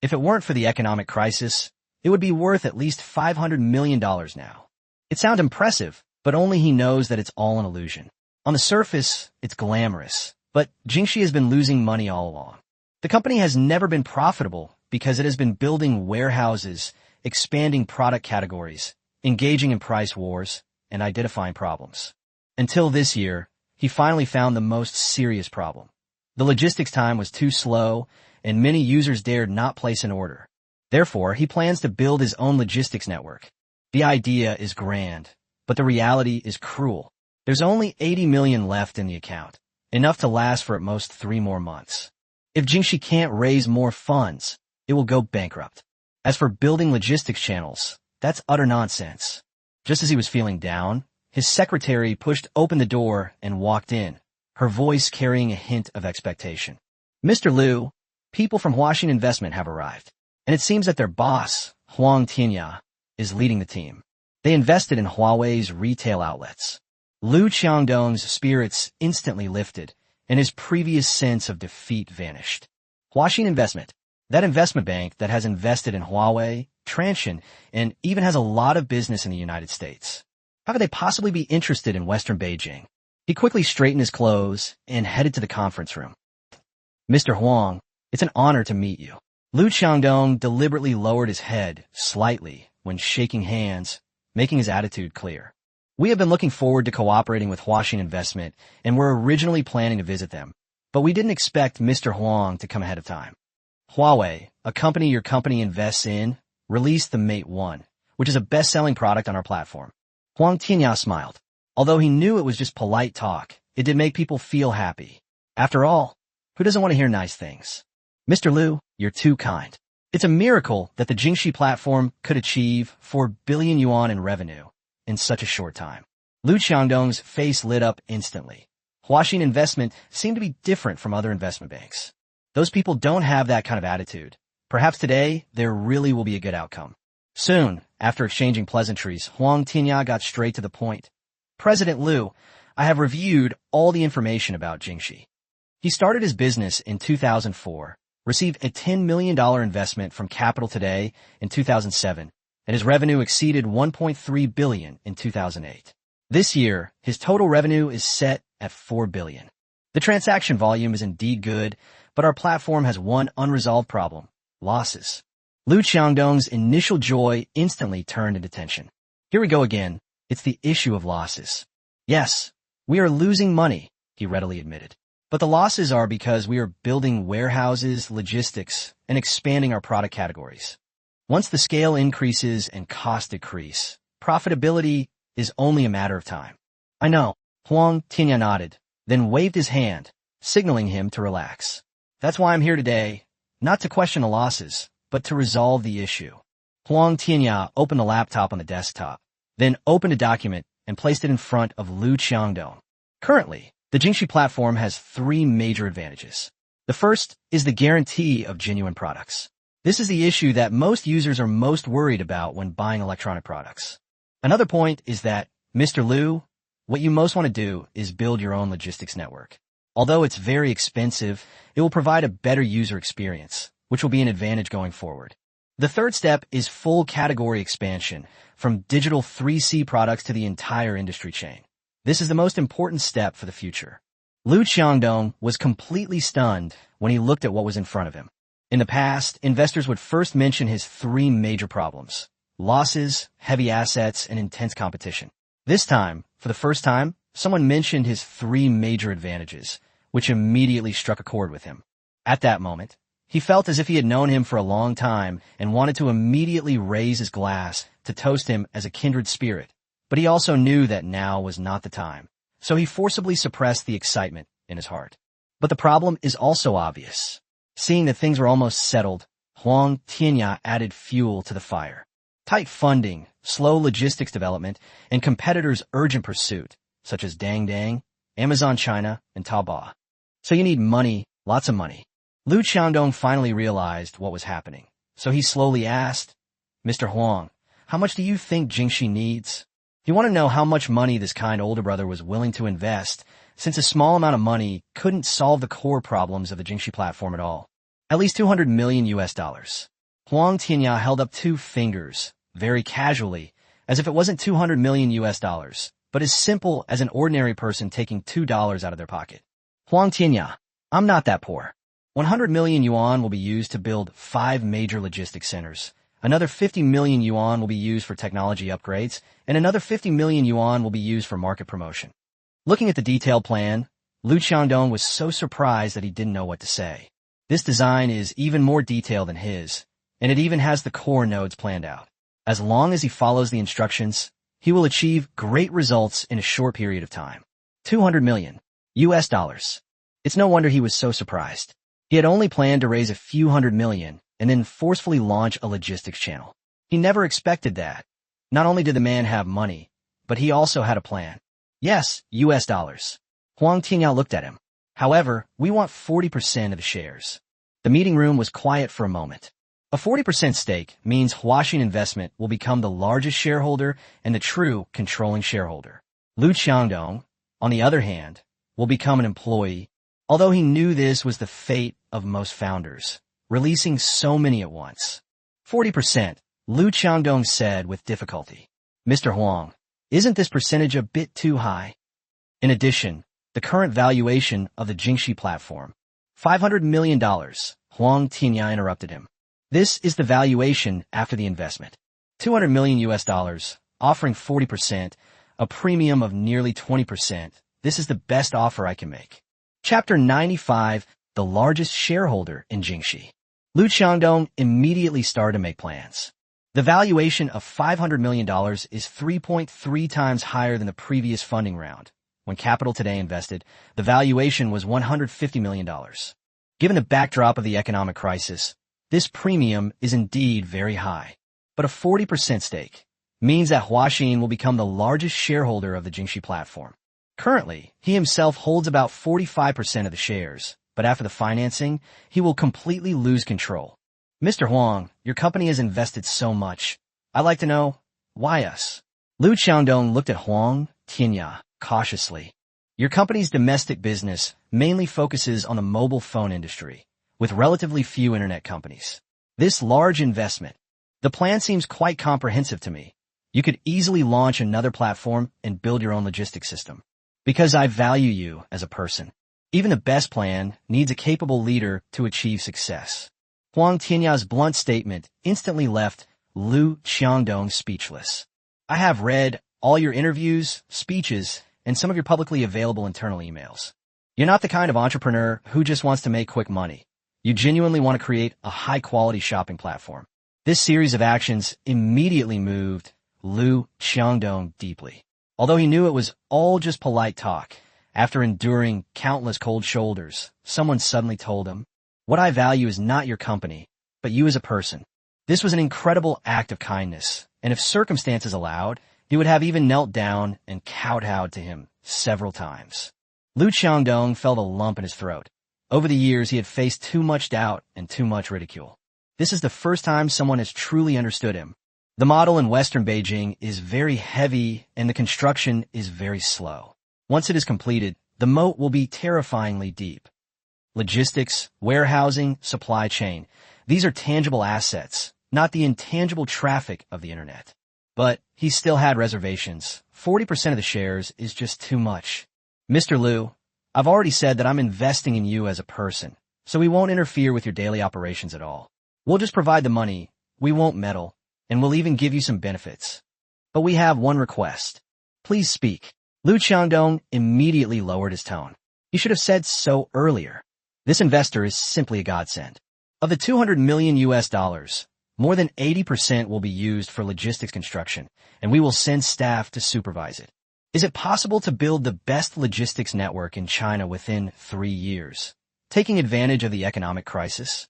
If it weren't for the economic crisis, it would be worth at least $500 million now. It sounds impressive, but only he knows that it's all an illusion. On the surface, it's glamorous, but Jingxi has been losing money all along. The company has never been profitable because it has been building warehouses, expanding product categories, engaging in price wars, and identifying problems. Until this year, he finally found the most serious problem. The logistics time was too slow, and many users dared not place an order. Therefore, he plans to build his own logistics network. The idea is grand, but the reality is cruel. There's only 80 million left in the account, enough to last for at most 3 more months. If Jingxi can't raise more funds, it will go bankrupt. As for building logistics channels, that's utter nonsense. Just as he was feeling down, his secretary pushed open the door and walked in, her voice carrying a hint of expectation. "Mr. Liu, people from Huaxin Investment have arrived, and it seems that their boss, Huang Tianya, is leading the team. They invested in Huawei's retail outlets." Liu Qiangdong's spirits instantly lifted, and his previous sense of defeat vanished. Huaxin Investment, that investment bank that has invested in Huawei, Transsion, and even has a lot of business in the United States. How could they possibly be interested in Western Beijing? He quickly straightened his clothes and headed to the conference room. Mr. Huang, it's an honor to meet you. Lu Qiangdong deliberately lowered his head slightly when shaking hands, making his attitude clear. We have been looking forward to cooperating with Huaxin Investment and were originally planning to visit them, but we didn't expect Mr. Huang to come ahead of time. Huawei, a company your company invests in, released the Mate 1, which is a best-selling product on our platform. Huang Tianya smiled. Although he knew it was just polite talk, it did make people feel happy. After all, who doesn't want to hear nice things? Mr. Lu, you're too kind. It's a miracle that the Jingxi platform could achieve 4 billion yuan in revenue in such a short time. Lu Qiangdong's face lit up instantly. Huaxin Investment seemed to be different from other investment banks. Those people don't have that kind of attitude. Perhaps today, there really will be a good outcome. Soon, after exchanging pleasantries, Huang Tianya got straight to the point. President Lu, I have reviewed all the information about Jingxi. He started his business in 2004, received a $10 million investment from Capital Today in 2007, and his revenue exceeded 1.3 billion in 2008. This year, his total revenue is set at 4 billion. The transaction volume is indeed good, but our platform has one unresolved problem: losses. Lu Qiangdong's initial joy instantly turned into tension. Here we go again. It's the issue of losses. Yes, we are losing money, he readily admitted. But the losses are because we are building warehouses, logistics, and expanding our product categories. Once the scale increases and costs decrease, profitability is only a matter of time. I know, Huang Tianya nodded, then waved his hand, signaling him to relax. That's why I'm here today, not to question the losses, but to resolve the issue. Huang Tianya opened the laptop on the desktop, then opened a document and placed it in front of Lu Qiangdong. Currently, the Jingxi platform has 3 major advantages. The first is the guarantee of genuine products. This is the issue that most users are most worried about when buying electronic products. Another point is that, Mr. Lu, what you most want to do is build your own logistics network. Although it's very expensive, it will provide a better user experience, which will be an advantage going forward. The third step is full category expansion, from digital 3C products to the entire industry chain. This is the most important step for the future. Lu Qiangdong was completely stunned when he looked at what was in front of him. In the past, investors would first mention his 3 major problems: losses, heavy assets, and intense competition. This time, for the first time, someone mentioned his 3 major advantages, which immediately struck a chord with him. At that moment, he felt as if he had known him for a long time and wanted to immediately raise his glass to toast him as a kindred spirit. But he also knew that now was not the time, so he forcibly suppressed the excitement in his heart. But the problem is also obvious. Seeing that things were almost settled, Huang Tianya added fuel to the fire. Tight funding, slow logistics development, and competitors' urgent pursuit, such as Dang Dang, Amazon China, and Taobao. So you need money, lots of money. Lu Qiangdong finally realized what was happening, so he slowly asked, Mr. Huang, how much do you think Jingxi needs? He wanted to know how much money this kind older brother was willing to invest, since a small amount of money couldn't solve the core problems of the Jingxi platform at all. At least 200 million US dollars. Huang Tianya held up 2 fingers, very casually, as if it wasn't 200 million US dollars, but as simple as an ordinary person taking $2 out of their pocket. Huang Tianya, I'm not that poor. 100 million yuan will be used to build 5 major logistics centers. Another 50 million yuan will be used for technology upgrades, and another 50 million yuan will be used for market promotion. Looking at the detailed plan, Lu Qiangdong was so surprised that he didn't know what to say. This design is even more detailed than his, and it even has the core nodes planned out. As long as he follows the instructions, he will achieve great results in a short period of time. 200 million US dollars. It's no wonder he was so surprised. He had only planned to raise a few hundred million and then forcefully launch a logistics channel. He never expected that. Not only did the man have money, but he also had a plan. Yes, US dollars. Huang Tianya looked at him. However, we want 40% of the shares. The meeting room was quiet for a moment. A 40% stake means Huaxin Investment will become the largest shareholder and the true controlling shareholder. Lu Qiangdong, on the other hand, will become an employee, Although he knew this was the fate of most founders, releasing so many at once. 40%, Lu Qiangdong said with difficulty. Mr. Huang, isn't this percentage a bit too high? In addition, the current valuation of the Jingxi platform, $500 million, Huang Tinya interrupted him. This is the valuation after the investment. $200 million US dollars, offering 40%, a premium of nearly 20%. This is the best offer I can make. Chapter 95, the largest shareholder in Jingxi. Lu Qiangdong immediately started to make plans. The valuation of $500 million is 3.3 times higher than the previous funding round. When Capital Today invested, the valuation was $150 million. Given the backdrop of the economic crisis, this premium is indeed very high. But a 40% stake means that Huaxin will become the largest shareholder of the Jingxi platform. Currently, he himself holds about 45% of the shares, but after the financing, he will completely lose control. Mr. Huang, your company has invested so much. I'd like to know, why us? Lu Qiangdong looked at Huang Tinya cautiously. Your company's domestic business mainly focuses on the mobile phone industry, with relatively few internet companies. This large investment, the plan seems quite comprehensive to me. You could easily launch another platform and build your own logistics system. Because I value you as a person. Even the best plan needs a capable leader to achieve success. Huang Tianya's blunt statement instantly left Lu Qiangdong speechless. I have read all your interviews, speeches, and some of your publicly available internal emails. You're not the kind of entrepreneur who just wants to make quick money. You genuinely want to create a high-quality shopping platform. This series of actions immediately moved Lu Qiangdong deeply. Although he knew it was all just polite talk, after enduring countless cold shoulders, someone suddenly told him, "What I value is not your company, but you as a person." This was an incredible act of kindness, and if circumstances allowed, he would have even knelt down and kowtowed to him several times. Lu Qiangdong felt a lump in his throat. Over the years, he had faced too much doubt and too much ridicule. This is the first time someone has truly understood him. The model in Western Beijing is very heavy and the construction is very slow. Once it is completed, the moat will be terrifyingly deep. Logistics, warehousing, supply chain. These are tangible assets, not the intangible traffic of the internet. But he still had reservations. 40% of the shares is just too much. Mr. Lu, I've already said that I'm investing in you as a person, so we won't interfere with your daily operations at all. We'll just provide the money, we won't meddle, and we'll even give you some benefits. But we have one request. Please speak. Lu Qiangdong immediately lowered his tone. You should have said so earlier. This investor is simply a godsend. Of the $200 million US dollars, more than 80% will be used for logistics construction, and we will send staff to supervise it. Is it possible to build the best logistics network in China within 3 years, taking advantage of the economic crisis?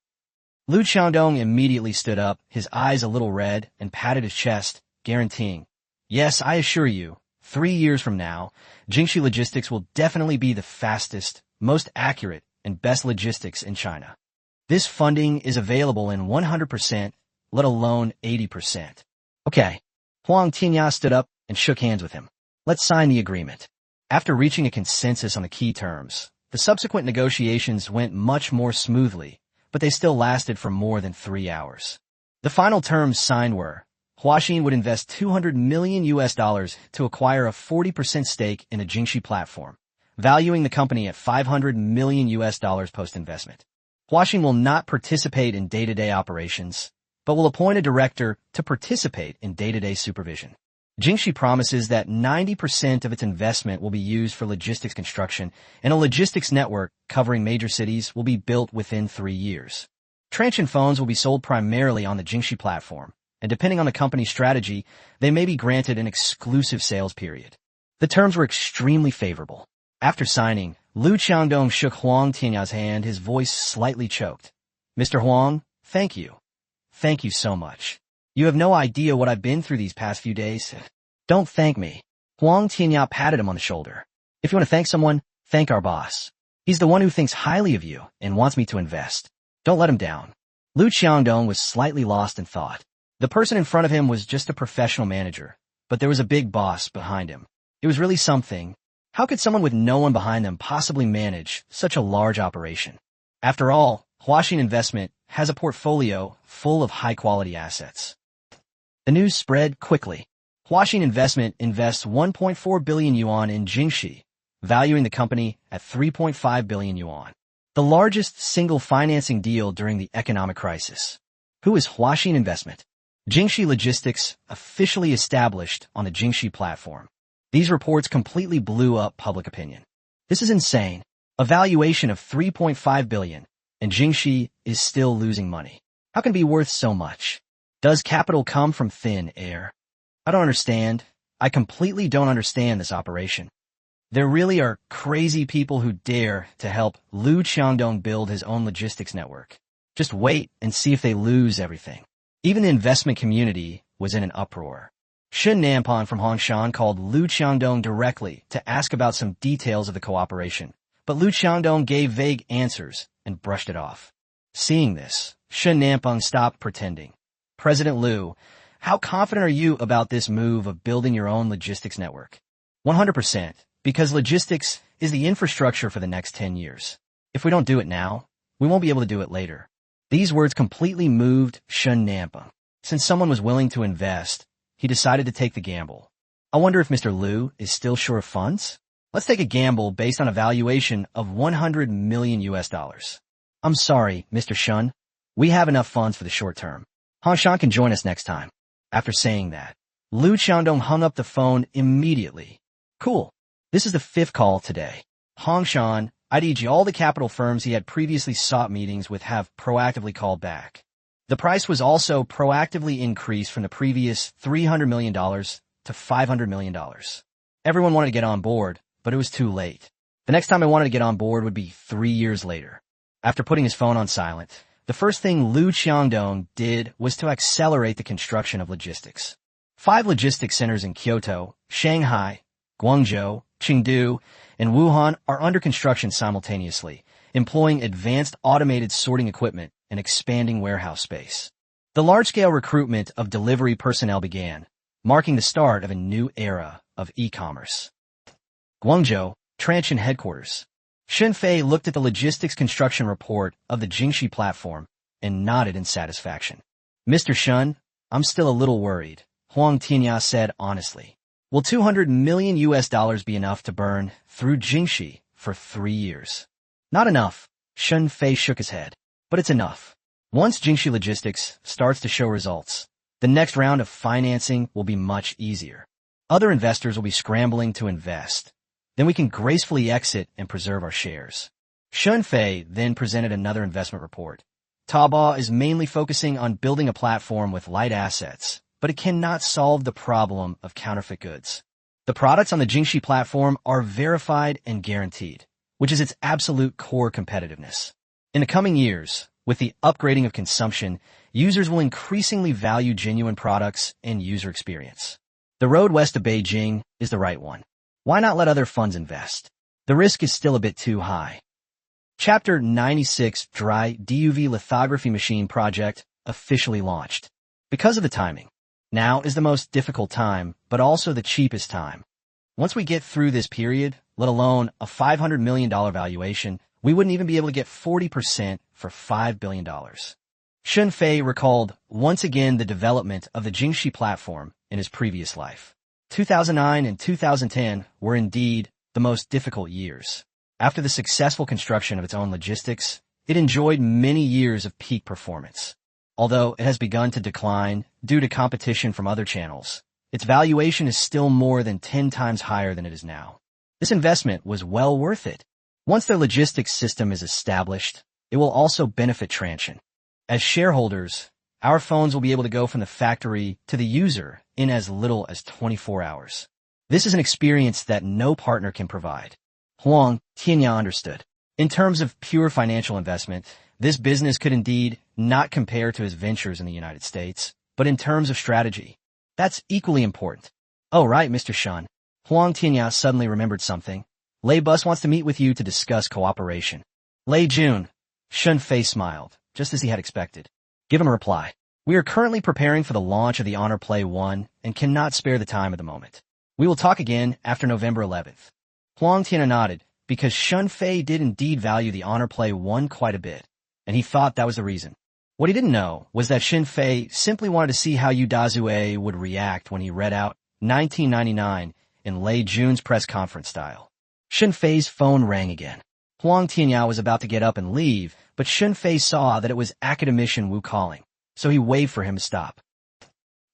Lu Qiangdong immediately stood up, his eyes a little red, and patted his chest, guaranteeing, "Yes, I assure you, 3 years from now, Jingxi Logistics will definitely be the fastest, most accurate, and best logistics in China. This funding is available in 100%, let alone 80%. Okay." Huang Tinya stood up and shook hands with him. "Let's sign the agreement." After reaching a consensus on the key terms, the subsequent negotiations went much more smoothly, but they still lasted for more than 3 hours. The final terms signed were, Huaxin would invest $200 million US dollars to acquire a 40% stake in a Jingxi platform, valuing the company at $500 million US dollars post-investment. Huaxin will not participate in day-to-day operations, but will appoint a director to participate in day-to-day supervision. Jingxi promises that 90% of its investment will be used for logistics construction, and a logistics network covering major cities will be built within 3 years. Transsion phones will be sold primarily on the Jingxi platform, and depending on the company's strategy, they may be granted an exclusive sales period. The terms were extremely favorable. After signing, Lu Qiangdong shook Huang Tianya's hand, his voice slightly choked. "Mr. Huang, thank you. Thank you so much. You have no idea what I've been through these past few days." "Don't thank me." Huang Tianya patted him on the shoulder. "If you want to thank someone, thank our boss. He's the one who thinks highly of you and wants me to invest. Don't let him down." Lu Qiangdong was slightly lost in thought. The person in front of him was just a professional manager, but there was a big boss behind him. It was really something. How could someone with no one behind them possibly manage such a large operation? After all, Huaxin Investment has a portfolio full of high-quality assets. The news spread quickly. Huaxin Investment invests 1.4 billion yuan in Jingxi, valuing the company at 3.5 billion yuan. The largest single financing deal during the economic crisis. Who is Huaxin Investment? Jingxi Logistics officially established on the Jingxi platform. These reports completely blew up public opinion. This is insane. A valuation of 3.5 billion, and Jingxi is still losing money. How can it be worth so much? Does capital come from thin air? I don't understand. I completely don't understand this operation. There really are crazy people who dare to help Liu Qiangdong build his own logistics network. Just wait and see if they lose everything. Even the investment community was in an uproar. Shen Nampan from Hongshan called Liu Qiangdong directly to ask about some details of the cooperation, but Liu Qiangdong gave vague answers and brushed it off. Seeing this, Shen Nampan stopped pretending. President Liu, how confident are you about this move of building your own logistics network? 100%, because logistics is the infrastructure for the next 10 years. If we don't do it now, we won't be able to do it later. These words completely moved Shen Nampan. Since someone was willing to invest, he decided to take the gamble. I wonder if Mr. Liu is still short of funds? Let's take a gamble based on a valuation of 100 million US dollars. I'm sorry, Mr. Shen. We have enough funds for the short term. Hongshan can join us next time. After saying that, Liu Qiangdong hung up the phone immediately. Cool. This is the 5th call today. Hongshan, i.e. all the capital firms he had previously sought meetings with have proactively called back. The price was also proactively increased from the previous $300 million to $500 million. Everyone wanted to get on board, but it was too late. The next time I wanted to get on board would be 3 years later. After putting his phone on silent, the first thing Liu Qiangdong did was to accelerate the construction of logistics. 5 logistics centers in Kyoto, Shanghai, Guangzhou, Chengdu, and Wuhan are under construction simultaneously, employing advanced automated sorting equipment and expanding warehouse space. The large-scale recruitment of delivery personnel began, marking the start of a new era of e-commerce. Guangzhou, Transsion headquarters. Shen Fei looked at the logistics construction report of the Jingxi platform and nodded in satisfaction. Mr. Shen, I'm still a little worried, Huang Tianya said honestly. Will 200 million US dollars be enough to burn through Jingxi for 3 years? Not enough, Shen Fei shook his head. But it's enough. Once Jingxi Logistics starts to show results, the next round of financing will be much easier. Other investors will be scrambling to invest. Then we can gracefully exit and preserve our shares. Shen Fei then presented another investment report. Taobao is mainly focusing on building a platform with light assets, but it cannot solve the problem of counterfeit goods. The products on the Jingxi platform are verified and guaranteed, which is its absolute core competitiveness. In the coming years, with the upgrading of consumption, users will increasingly value genuine products and user experience. The road west of Beijing is the right one. Why not let other funds invest? The risk is still a bit too high. Chapter 96 Dry DUV Lithography Machine Project officially launched. Because of the timing, now is the most difficult time, but also the cheapest time. Once we get through this period, let alone a $500 million valuation, we wouldn't even be able to get 40% for $5 billion. Shen Fei recalled once again the development of the Jingxi platform in his previous life. 2009 and 2010 were indeed the most difficult years. After the successful construction of its own logistics, it enjoyed many years of peak performance. Although it has begun to decline due to competition from other channels, its valuation is still more than 10 times higher than it is now. This investment was well worth it. Once their logistics system is established, it will also benefit Transsion. As shareholders, our phones will be able to go from the factory to the user in as little as 24 hours. This is an experience that no partner can provide. Huang Tianya understood. In terms of pure financial investment, this business could indeed not compare to his ventures in the United States, but in terms of strategy, that's equally important. Oh, right, Mr. Shen. Huang Tianya suddenly remembered something. Lei Bus wants to meet with you to discuss cooperation. Lei Jun. Shen Fei smiled, just as he had expected. Give him a reply. We are currently preparing for the launch of the Honor Play 1 and cannot spare the time at the moment. We will talk again after November 11th. Huang Tian nodded, because Shun Fei did indeed value the honor play one quite a bit, and he thought that was the reason. What he didn't know was that Shun Fei simply wanted to see how Yu Dazue would react when he read out 1999 in Lei Jun's press conference style. Shun Fei's phone rang again. Huang Tianyao was about to get up and leave, but Shun Fei saw that it was academician Wu calling, so he waved for him to stop.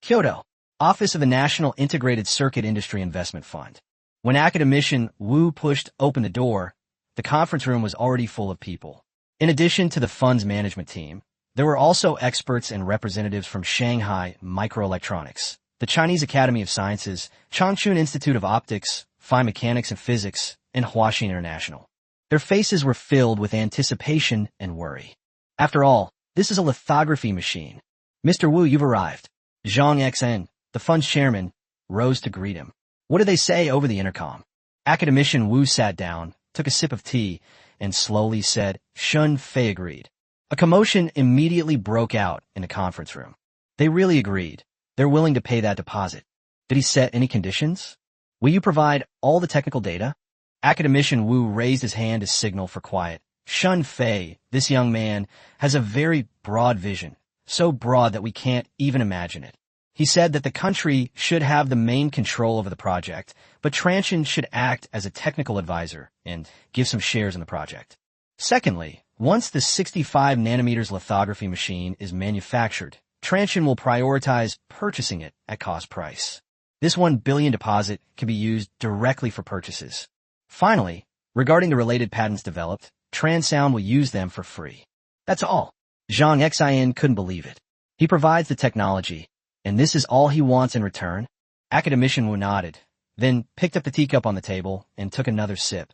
Kyoto, Office of the National Integrated Circuit Industry Investment Fund. When academician Wu pushed open the door, the conference room was already full of people. In addition to the fund's management team, there were also experts and representatives from Shanghai Microelectronics, the Chinese Academy of Sciences, Changchun Institute of Optics, Fine Mechanics and Physics, and Huaxin International. Their faces were filled with anticipation and worry. After all, this is a lithography machine. Mr. Wu, you've arrived. Zhang Xn, the fund's chairman, rose to greet him. What did they say over the intercom? Academician Wu sat down, took a sip of tea, and slowly said, Shun Fei agreed. A commotion immediately broke out in the conference room. They really agreed. They're willing to pay that deposit. Did he set any conditions? Will you provide all the technical data? Academician Wu raised his hand to signal for quiet. Shun Fei, this young man, has a very broad vision, so broad that we can't even imagine it. He said that the country should have the main control over the project, but Transsion should act as a technical advisor and give some shares in the project. Secondly, once the 65 nanometers lithography machine is manufactured, Transsion will prioritize purchasing it at cost price. This 1 billion deposit can be used directly for purchases. Finally, regarding the related patents developed, Transsound will use them for free. That's all. Zhang Xin couldn't believe it. He provides the technology, and this is all he wants in return? Academician Wu nodded, then picked up the teacup on the table and took another sip.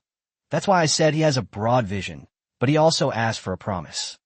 That's why I said he has a broad vision, but he also asked for a promise.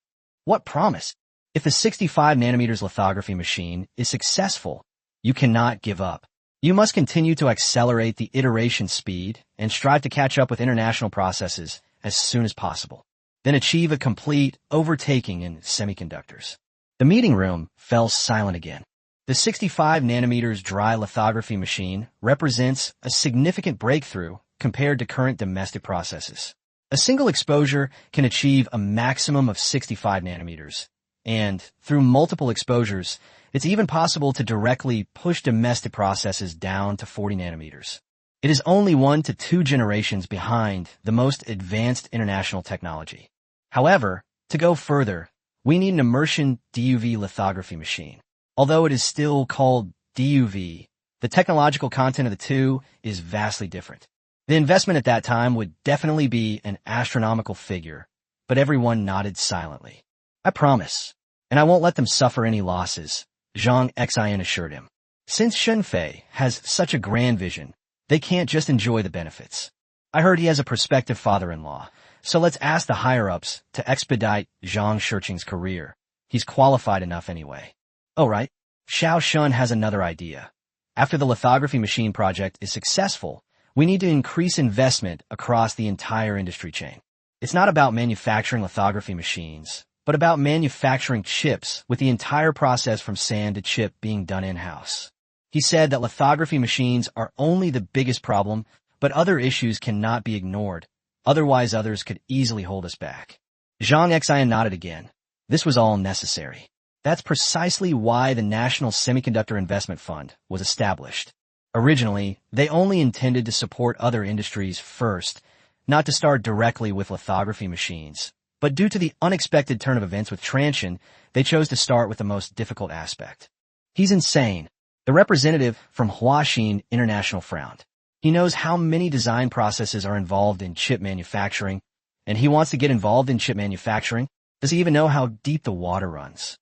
What promise? If the 65 nanometers lithography machine is successful, you cannot give up. You must continue to accelerate the iteration speed and strive to catch up with international processes as soon as possible. Then achieve a complete overtaking in semiconductors. The meeting room fell silent again. The 65 nanometers dry lithography machine represents a significant breakthrough compared to current domestic processes. A single exposure can achieve a maximum of 65 nanometers, and through multiple exposures, it's even possible to directly push domestic processes down to 40 nanometers. It is only 1 to 2 generations behind the most advanced international technology. However, to go further, we need an immersion DUV lithography machine. Although it is still called DUV, the technological content of the two is vastly different. The investment at that time would definitely be an astronomical figure, but everyone nodded silently. I promise, and I won't let them suffer any losses, Zhang Xin assured him. Since Shun Fei has such a grand vision, they can't just enjoy the benefits. I heard he has a prospective father-in-law, so let's ask the higher-ups to expedite Zhang Shiqing's career. He's qualified enough anyway. Oh, right. Xiao Shun has another idea. After the lithography machine project is successful, we need to increase investment across the entire industry chain. It's not about manufacturing lithography machines, but about manufacturing chips with the entire process from sand to chip being done in-house. He said that lithography machines are only the biggest problem, but other issues cannot be ignored. Otherwise, others could easily hold us back. Zhang Xin nodded again. This was all necessary. That's precisely why the National Semiconductor Investment Fund was established. Originally, they only intended to support other industries first, not to start directly with lithography machines. But due to the unexpected turn of events with Transsion, they chose to start with the most difficult aspect. He's insane. The representative from Huaxin International frowned. He knows how many design processes are involved in chip manufacturing, and he wants to get involved in chip manufacturing. Does he even know how deep the water runs?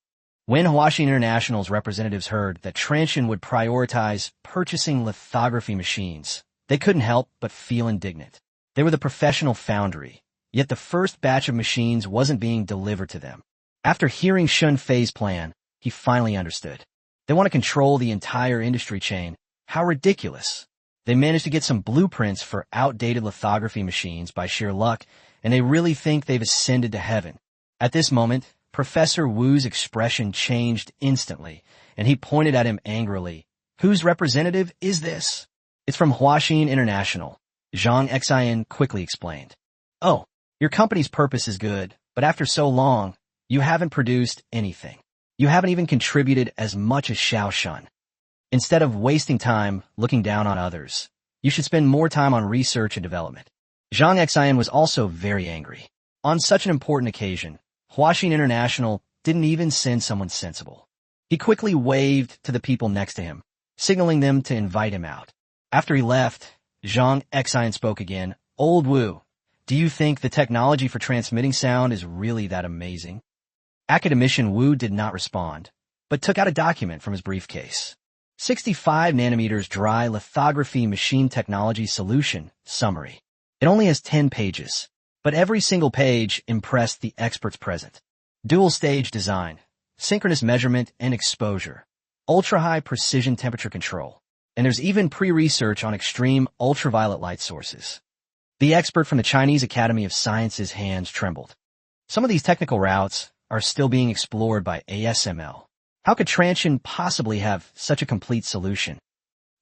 When Huaxin International's representatives heard that Transsion would prioritize purchasing lithography machines, they couldn't help but feel indignant. They were the professional foundry, yet the first batch of machines wasn't being delivered to them. After hearing Shun Fei's plan, he finally understood. They want to control the entire industry chain. How ridiculous. They managed to get some blueprints for outdated lithography machines by sheer luck, and they really think they've ascended to heaven. At this moment, Professor Wu's expression changed instantly, and he pointed at him angrily. Whose representative is this? It's from Huaxin International. Zhang Xian quickly explained. Oh, your company's purpose is good, but after so long, you haven't produced anything. You haven't even contributed as much as Xiao Shun. Instead of wasting time looking down on others, you should spend more time on research and development. Zhang Xian was also very angry. On such an important occasion, Huaxin International didn't even send someone sensible. He quickly waved to the people next to him, signaling them to invite him out. After he left, Zhang Xian spoke again. Old Wu, do you think the technology for transmitting sound is really that amazing? Academician Wu did not respond, but took out a document from his briefcase. 65 nanometers dry lithography machine technology solution summary. It only has 10 pages, but every single page impressed the experts present. Dual stage design, synchronous measurement and exposure, ultra-high precision temperature control, and there's even pre-research on extreme ultraviolet light sources. The expert from the Chinese Academy of Sciences' hands trembled. Some of these technical routes are still being explored by ASML. How could Transsion possibly have such a complete solution?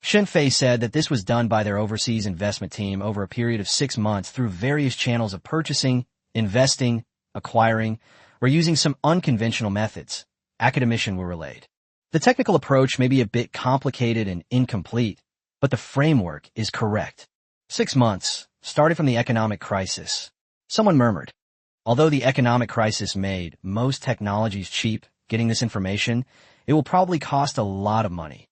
Shenfei said that this was done by their overseas investment team over a period of 6 months through various channels of purchasing, investing, acquiring, or using some unconventional methods, academician were relayed. The technical approach may be a bit complicated and incomplete, but the framework is correct. 6 months, started from the economic crisis. Someone murmured. Although the economic crisis made most technologies cheap, getting this information, it will probably cost a lot of money.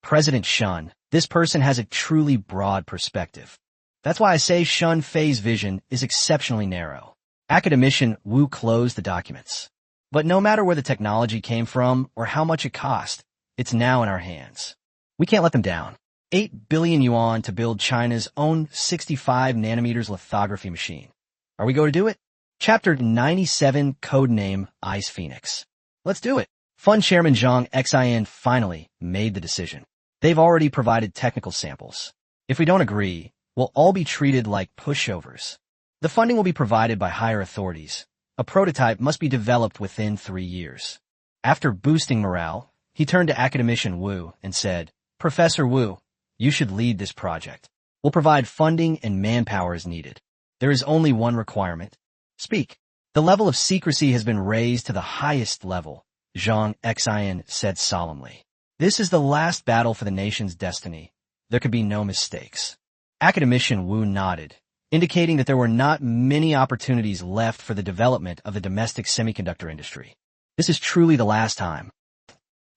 President Shun, this person has a truly broad perspective. That's why I say Shun Fei's vision is exceptionally narrow. Academician Wu closed the documents. But no matter where the technology came from or how much it cost, it's now in our hands. We can't let them down. 8 billion yuan to build China's own 65 nanometers lithography machine. Are we going to do it? Chapter 97, Codename Ice Phoenix. Let's do it. Fund Chairman Zhang Xian finally made the decision. They've already provided technical samples. If we don't agree, we'll all be treated like pushovers. The funding will be provided by higher authorities. A prototype must be developed within 3 years. After boosting morale, he turned to academician Wu and said, Professor Wu, you should lead this project. We'll provide funding and manpower as needed. There is only one requirement. Speak. The level of secrecy has been raised to the highest level, Zhang Xian said solemnly. This is the last battle for the nation's destiny. There could be no mistakes. Academician Wu nodded, indicating that there were not many opportunities left for the development of the domestic semiconductor industry. This is truly the last time.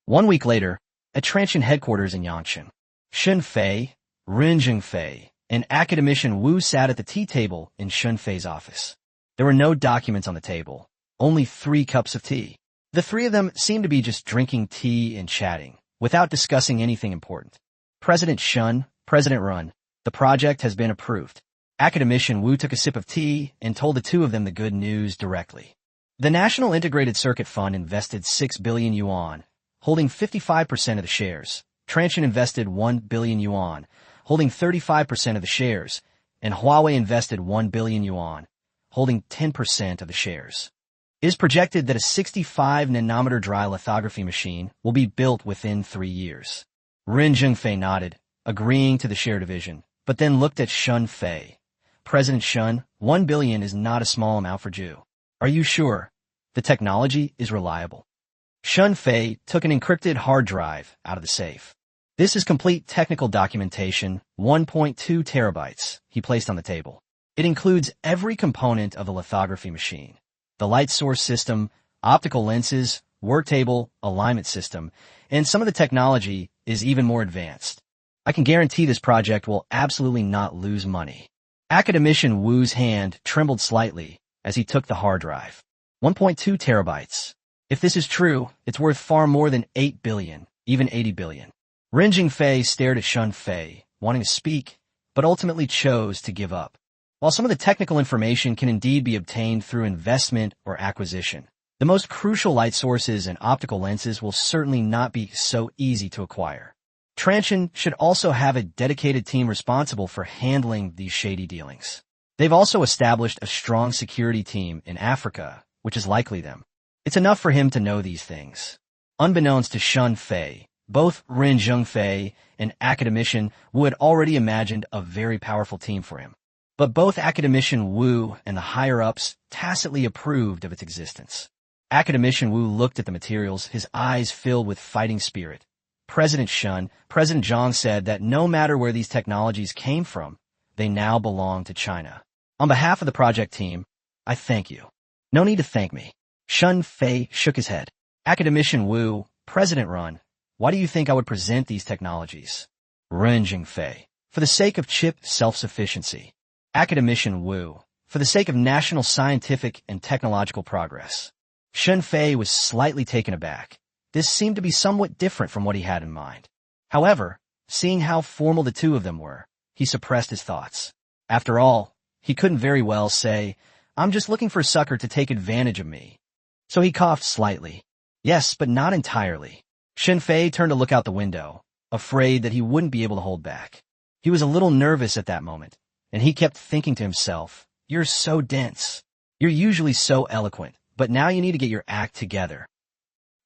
1 week later, at Transsion headquarters in Yangshan, Shenfei, Ren Jingfei, and academician Wu sat at the tea table in Shenfei's office. There were no documents on the table, only 3 cups of tea. The 3 of them seemed to be just drinking tea and chatting, without discussing anything important. President Shun, President Run, the project has been approved. Academician Wu took a sip of tea and told the 2 of them the good news directly. The National Integrated Circuit Fund invested 6 billion yuan, holding 55% of the shares. Transsion invested 1 billion yuan, holding 35% of the shares, and Huawei invested 1 billion yuan, holding 10% of the shares. It is projected that a 65 nanometer dry lithography machine will be built within 3 years. Ren Jingfei nodded, agreeing to the share division, but then looked at Shun Fei. President Shun, 1 billion is not a small amount for Jew. Are you sure? The technology is reliable. Shun Fei took an encrypted hard drive out of the safe. This is complete technical documentation, 1.2 terabytes, he placed on the table. It includes every component of the lithography machine. The light source system, optical lenses, work table, alignment system, and some of the technology is even more advanced. I can guarantee this project will absolutely not lose money. Academician Wu's hand trembled slightly as he took the hard drive. 1.2 terabytes. If this is true, it's worth far more than 8 billion, even 80 billion. Ren Jingfei stared at Shun Fei, wanting to speak, but ultimately chose to give up. While some of the technical information can indeed be obtained through investment or acquisition, the most crucial light sources and optical lenses will certainly not be so easy to acquire. Transsion should also have a dedicated team responsible for handling these shady dealings. They've also established a strong security team in Africa, which is likely them. It's enough for him to know these things. Unbeknownst to Shun Fei, Both Ren Zhengfei and academician Wu had already imagined a very powerful team for him. But both academician Wu and the higher-ups tacitly approved of its existence. Academician Wu looked at the materials, his eyes filled with fighting spirit. President Zhang said that no matter where these technologies came from, they now belong to China. On behalf of the project team, I thank you. No need to thank me. Shun Fei shook his head. Academician Wu, President Run, why do you think I would present these technologies? Ren Zhengfei, for the sake of chip self-sufficiency. Academician Wu, for the sake of national scientific and technological progress. Shun Fei was slightly taken aback. This seemed to be somewhat different from what he had in mind. However, seeing how formal the two of them were, he suppressed his thoughts. After all, he couldn't very well say, I'm just looking for a sucker to take advantage of me. So he coughed slightly. Yes, but not entirely. Shun Fei turned to look out the window, afraid that he wouldn't be able to hold back. He was a little nervous at that moment, and he kept thinking to himself, you're so dense. You're usually so eloquent, but now you need to get your act together.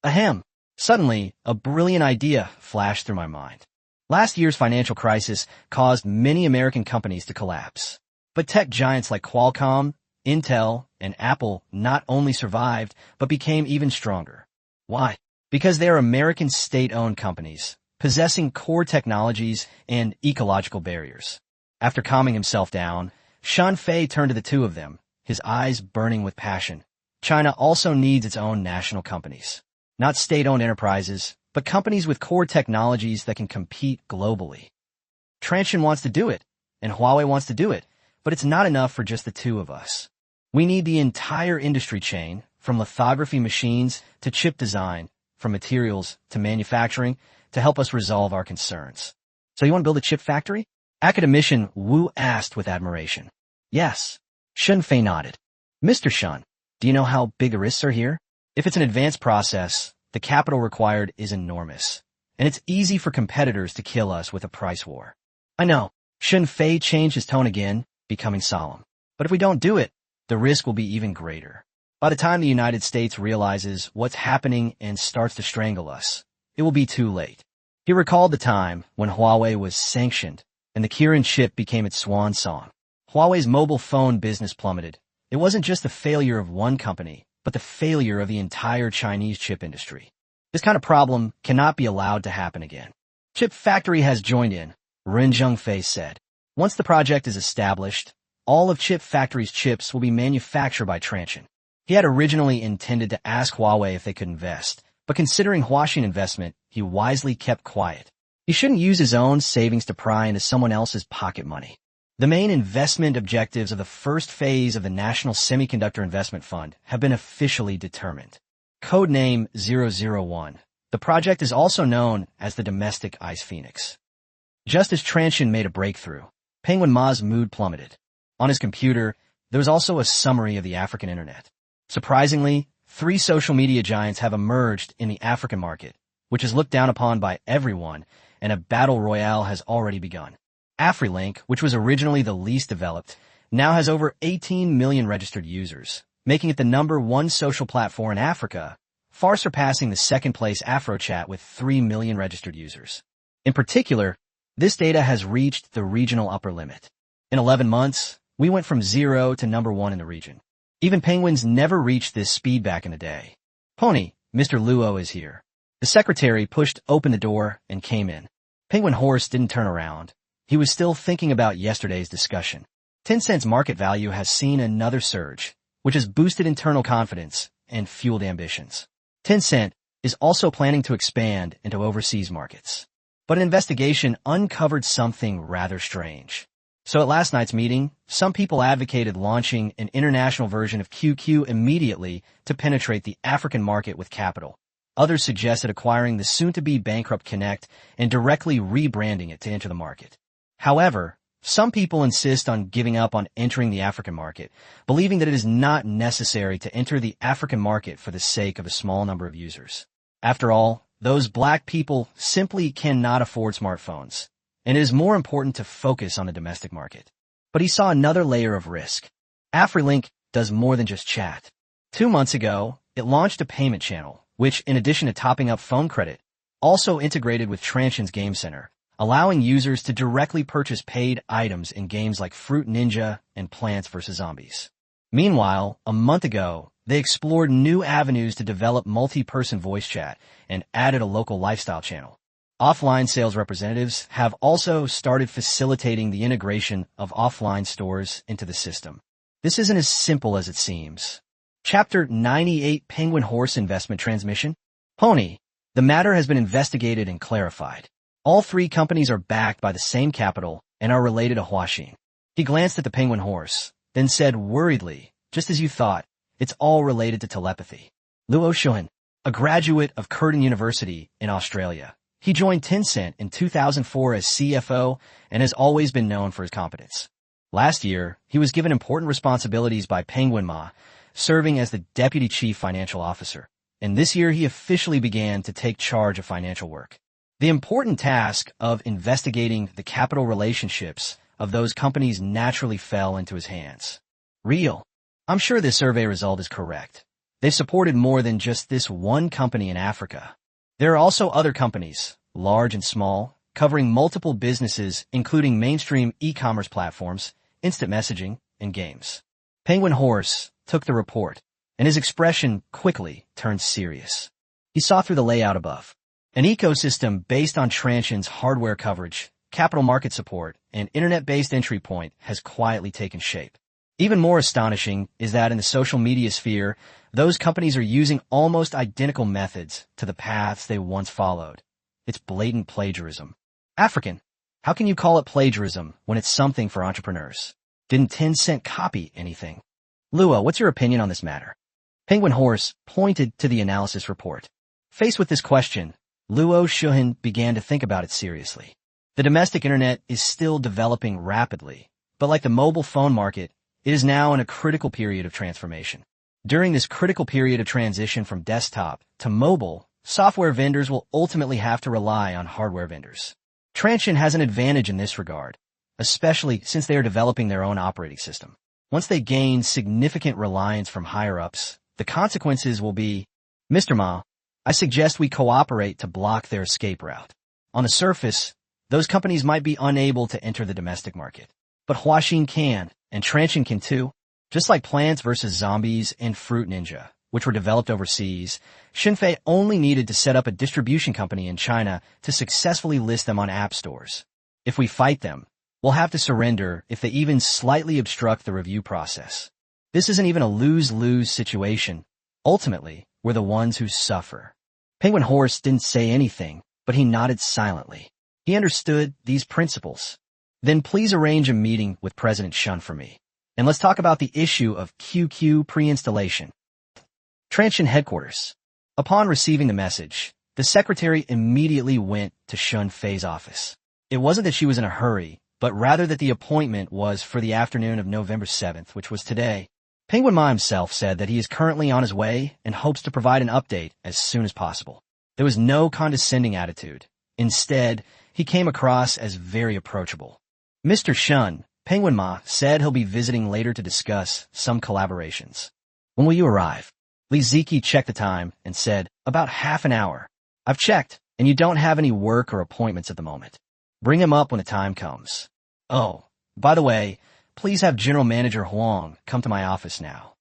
Ahem. Suddenly, a brilliant idea flashed through my mind. Last year's financial crisis caused many American companies to collapse. But tech giants like Qualcomm, Intel, and Apple not only survived, but became even stronger. Why? Because they are American state-owned companies, possessing core technologies and ecological barriers. After calming himself down, Shun Fei turned to the two of them, his eyes burning with passion. China also needs its own national companies. Not state-owned enterprises, but companies with core technologies that can compete globally. Transsion wants to do it, and Huawei wants to do it, but it's not enough for just the two of us. We need the entire industry chain, from lithography machines to chip design, from materials to manufacturing, to help us resolve our concerns. So you want to build a chip factory? Academician Wu asked with admiration. Yes. Shun Fei nodded. Mr. Shun, do you know how big the risks are here? If it's an advanced process, the capital required is enormous, and it's easy for competitors to kill us with a price war. I know. Shun Fei changed his tone again, becoming solemn. But if we don't do it, the risk will be even greater. By the time the United States realizes what's happening and starts to strangle us, it will be too late. He recalled the time when Huawei was sanctioned and the Kirin chip became its swan song. Huawei's mobile phone business plummeted. It wasn't just the failure of one company, but the failure of the entire Chinese chip industry. This kind of problem cannot be allowed to happen again. Chip Factory has joined in, Ren Zhengfei said. Once the project is established, all of Chip Factory's chips will be manufactured by Transsion. He had originally intended to ask Huawei if they could invest, but considering Huaxin investment, he wisely kept quiet. He shouldn't use his own savings to pry into someone else's pocket money. The main investment objectives of the first phase of the National Semiconductor Investment Fund have been officially determined. Codename 001. The project is also known as the Domestic Ice Phoenix. Just as Transsion made a breakthrough, Penguin Ma's mood plummeted. On his computer, there was also a summary of the African internet. Surprisingly, 3 social media giants have emerged in the African market, which is looked down upon by everyone, and a battle royale has already begun. AfriLink, which was originally the least developed, now has over 18 million registered users, making it the #1 social platform in Africa, far surpassing the second-place AfroChat with 3 million registered users. In particular, this data has reached the regional upper limit. In 11 months, we went from 0 to #1 in the region. Even penguins never reached this speed back in the day. Pony, Mr. Luo is here. The secretary pushed open the door and came in. Penguin Horse didn't turn around. He was still thinking about yesterday's discussion. Tencent's market value has seen another surge, which has boosted internal confidence and fueled ambitions. Tencent is also planning to expand into overseas markets. But an investigation uncovered something rather strange. So at last night's meeting, some people advocated launching an international version of QQ immediately to penetrate the African market with capital. Others suggested acquiring the soon-to-be bankrupt Connect and directly rebranding it to enter the market. However, some people insist on giving up on entering the African market, believing that it is not necessary to enter the African market for the sake of a small number of users. After all, those black people simply cannot afford smartphones, and it is more important to focus on the domestic market. But he saw another layer of risk. AfriLink does more than just chat. 2 months ago, it launched a payment channel, which, in addition to topping up phone credit, also integrated with Transsion's Game Center, allowing users to directly purchase paid items in games like Fruit Ninja and Plants vs. Zombies. Meanwhile, a month ago, they explored new avenues to develop multi-person voice chat and added a local lifestyle channel. Offline sales representatives have also started facilitating the integration of offline stores into the system. This isn't as simple as it seems. Chapter 98 Penguin Horse Investment Transmission. Pony. The matter has been investigated and clarified. All three companies are backed by the same capital and are related to Huaxin. He glanced at the penguin horse, then said worriedly, just as you thought, it's all related to telepathy. Luo Shuhan, a graduate of Curtin University in Australia. He joined Tencent in 2004 as CFO and has always been known for his competence. Last year, he was given important responsibilities by Penguin Ma, serving as the Deputy Chief Financial Officer. And this year he officially began to take charge of financial work. The important task of investigating the capital relationships of those companies naturally fell into his hands. Real. I'm sure this survey result is correct. They've supported more than just this one company in Africa. There are also other companies, large and small, covering multiple businesses including mainstream e-commerce platforms, instant messaging, and games. Penguin Horse took the report, and his expression quickly turned serious. He saw through the layout above. An ecosystem based on Transsion's hardware coverage, capital market support, and internet-based entry point has quietly taken shape. Even more astonishing is that in the social media sphere, those companies are using almost identical methods to the paths they once followed. It's blatant plagiarism. African, how can you call it plagiarism when it's something for entrepreneurs? Didn't Tencent copy anything? Luo, what's your opinion on this matter? Penguin Horse pointed to the analysis report. Faced with this question, Luo Shuhan began to think about it seriously. The domestic internet is still developing rapidly, but like the mobile phone market, it is now in a critical period of transformation. During this critical period of transition from desktop to mobile, software vendors will ultimately have to rely on hardware vendors. Transsion has an advantage in this regard, especially since they are developing their own operating system. Once they gain significant reliance from higher-ups, the consequences will be, Mr. Ma, I suggest we cooperate to block their escape route. On the surface, those companies might be unable to enter the domestic market. But Huaxin can, and Transsion can too. Just like Plants vs. Zombies and Fruit Ninja, which were developed overseas, Xinfei only needed to set up a distribution company in China to successfully list them on app stores. If we fight them, we'll have to surrender if they even slightly obstruct the review process. This isn't even a lose-lose situation. Ultimately, we're the ones who suffer. Penguin Horse didn't say anything, but he nodded silently. He understood these principles. Then please arrange a meeting with President Shun for me. And let's talk about the issue of QQ pre-installation. Transsion headquarters. Upon receiving the message, the secretary immediately went to Shun Fei's office. It wasn't that she was in a hurry, but rather that the appointment was for the afternoon of November 7th, which was today. Penguin Ma himself said that he is currently on his way and hopes to provide an update as soon as possible. There was no condescending attitude. Instead, he came across as very approachable. Mr. Shun, Penguin Ma said he'll be visiting later to discuss some collaborations. When will you arrive? Li Ziki checked the time and said, about half an hour. I've checked, and you don't have any work or appointments at the moment. Bring him up when the time comes. Oh, by the way, please have General Manager Huang come to my office now.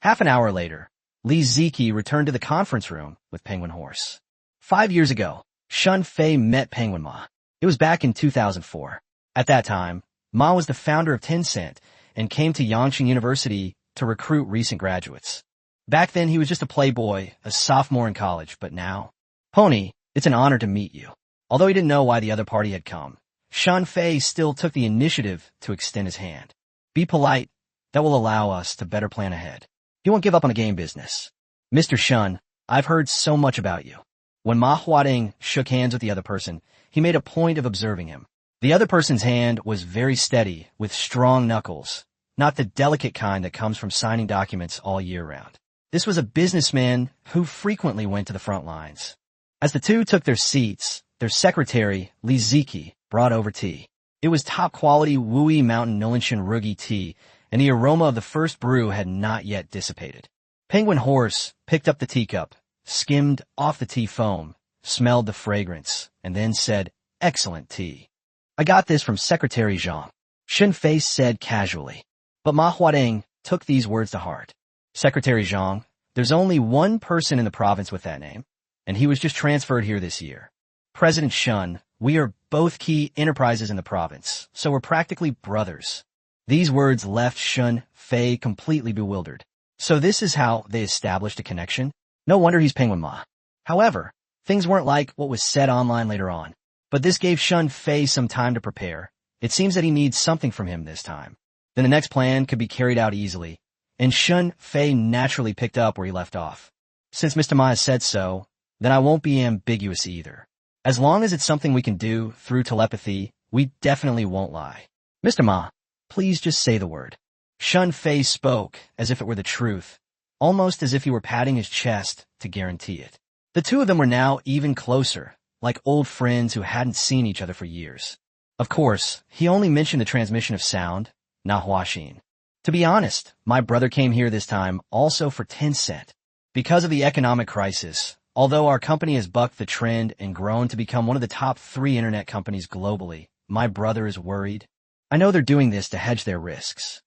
Half an hour later, Li Ziki returned to the conference room with Penguin Horse. 5 years ago, Shun Fei met Penguin Ma. It was back in 2004. At that time, Ma was the founder of Tencent and came to Yangqing University to recruit recent graduates. Back then, he was just a playboy, a sophomore in college, but now... Pony, it's an honor to meet you. Although he didn't know why the other party had come, Shun Fei still took the initiative to extend his hand. Be polite. That will allow us to better plan ahead. He won't give up on the game business. Mr. Shun, I've heard so much about you. When Ma Huading shook hands with the other person, he made a point of observing him. The other person's hand was very steady, with strong knuckles, not the delicate kind that comes from signing documents all year round. This was a businessman who frequently went to the front lines. As the two took their seats, their secretary, Li Ziki, brought over tea. It was top-quality Wui Mountain Nulinshan Rugi tea, and the aroma of the first brew had not yet dissipated. Penguin Horse picked up the teacup, skimmed off the tea foam, smelled the fragrance, and then said, "Excellent tea. I got this from Secretary Zhang," Shunfei said casually. But Manhwa took these words to heart. "Secretary Zhang, there's only one person in the province with that name, and he was just transferred here this year. President Shun, we are both key enterprises in the province, so we're practically brothers." These words left Shun Fei completely bewildered. So this is how they established a connection? No wonder he's Penguin Ma. However, things weren't like what was said online later on. But this gave Shun Fei some time to prepare. It seems that he needs something from him this time. Then the next plan could be carried out easily, and Shun Fei naturally picked up where he left off. "Since Mr. Ma has said so, then I won't be ambiguous either. As long as it's something we can do through telepathy, we definitely won't lie. Mr. Ma, please just say the word." Shun Fei spoke as if it were the truth, almost as if he were patting his chest to guarantee it. The two of them were now even closer, like old friends who hadn't seen each other for years. Of course, he only mentioned the transmission of sound, not Huaxin. "To be honest, my brother came here this time also for 10 cent. Because of the economic crisis, although our company has bucked the trend and grown to become one of the top 3 internet companies globally, my brother is worried. I know they're doing this to hedge their risks."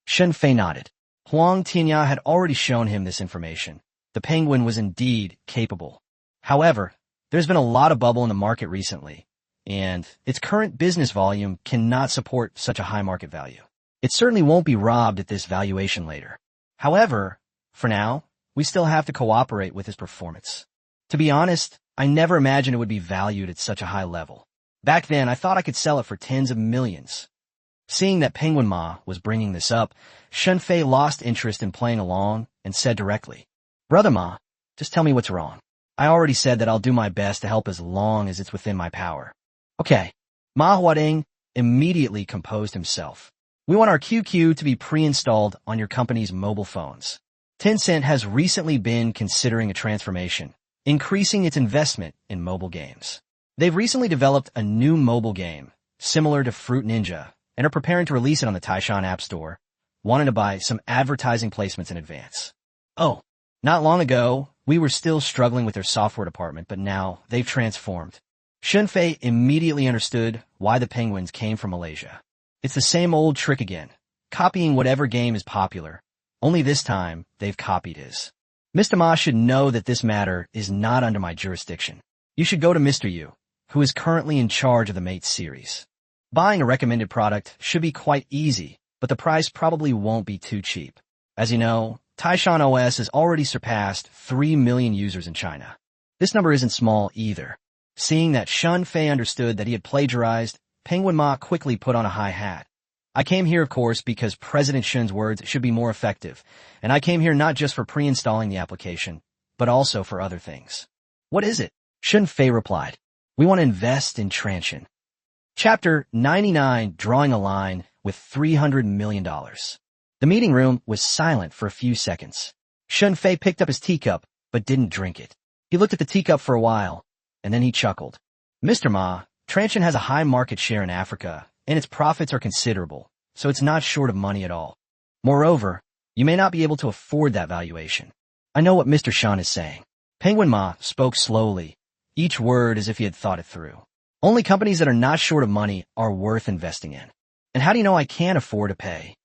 Shun Fei nodded. Huang Tianya had already shown him this information. The Penguin was indeed capable. However, there's been a lot of bubble in the market recently, and its current business volume cannot support such a high market value. It certainly won't be robbed at this valuation later. However, for now, we still have to cooperate with his performance. To be honest, I never imagined it would be valued at such a high level. Back then, I thought I could sell it for tens of millions. Seeing that Penguin Ma was bringing this up, Shun Fei lost interest in playing along and said directly, "Brother Ma, just tell me what's wrong. I already said that I'll do my best to help as long as it's within my power." "Okay." Ma Huading immediately composed himself. "We want our QQ to be pre-installed on your company's mobile phones. Tencent has recently been considering a transformation, increasing its investment in mobile games. They've recently developed a new mobile game, similar to Fruit Ninja, and are preparing to release it on the Taishan App Store, wanting to buy some advertising placements in advance. Oh, not long ago, we were still struggling with their software department, but now they've transformed." Shun Fei immediately understood why the Penguins came from Malaysia. It's the same old trick again, copying whatever game is popular, only this time they've copied his. "Mr. Ma should know that this matter is not under my jurisdiction. You should go to Mr. Yu, who is currently in charge of the Mate series. Buying a recommended product should be quite easy, but the price probably won't be too cheap. As you know, Taishan OS has already surpassed 3 million users in China. This number isn't small either." Seeing that Shun Fei understood that he had plagiarized, Penguin Ma quickly put on a high hat. "I came here, of course, because President Shun's words should be more effective, and I came here not just for pre-installing the application, but also for other things." "What is it?" Shun Fei replied. "We want to invest in Transsion." Chapter 99, Drawing a Line with $300 million. The meeting room was silent for a few seconds. Shun Fei picked up his teacup, but didn't drink it. He looked at the teacup for a while, and then he chuckled. "Mr. Ma, Transsion has a high market share in Africa, and its profits are considerable, so it's not short of money at all. Moreover, you may not be able to afford that valuation. I know what Mr. Shan is saying." Penguin Ma spoke slowly, each word as if he had thought it through. "Only companies that are not short of money are worth investing in. And how do you know I can't afford to pay?"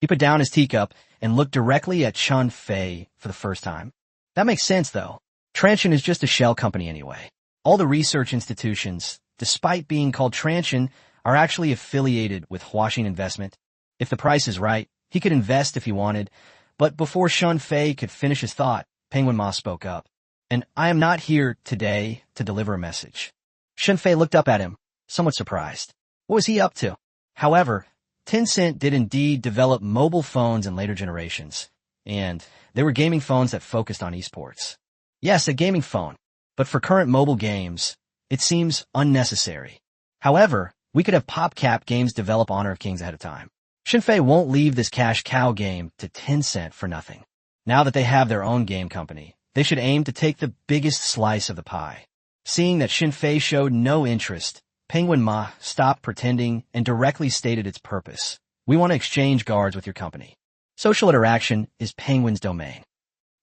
He put down his teacup and looked directly at Shun Fei for the first time. "That makes sense, though. Transsion is just a shell company anyway. All the research institutions, despite being called Transsion, are actually affiliated with Huaxin Investment. If the price is right, he could invest if he wanted." But before Shun Fei could finish his thought, Penguin Ma spoke up. "And I am not here today to deliver a message." Shun Fei looked up at him, somewhat surprised. What was he up to? However, Tencent did indeed develop mobile phones in later generations, and they were gaming phones that focused on esports. Yes, a gaming phone, but for current mobile games, it seems unnecessary. However, we could have PopCap Games develop Honor of Kings ahead of time. Shun Fei won't leave this cash cow game to Tencent for nothing. Now that they have their own game company, they should aim to take the biggest slice of the pie. Seeing that Shun Fei showed no interest, Penguin Ma stopped pretending and directly stated its purpose. "We want to exchange guards with your company. Social interaction is Penguin's domain."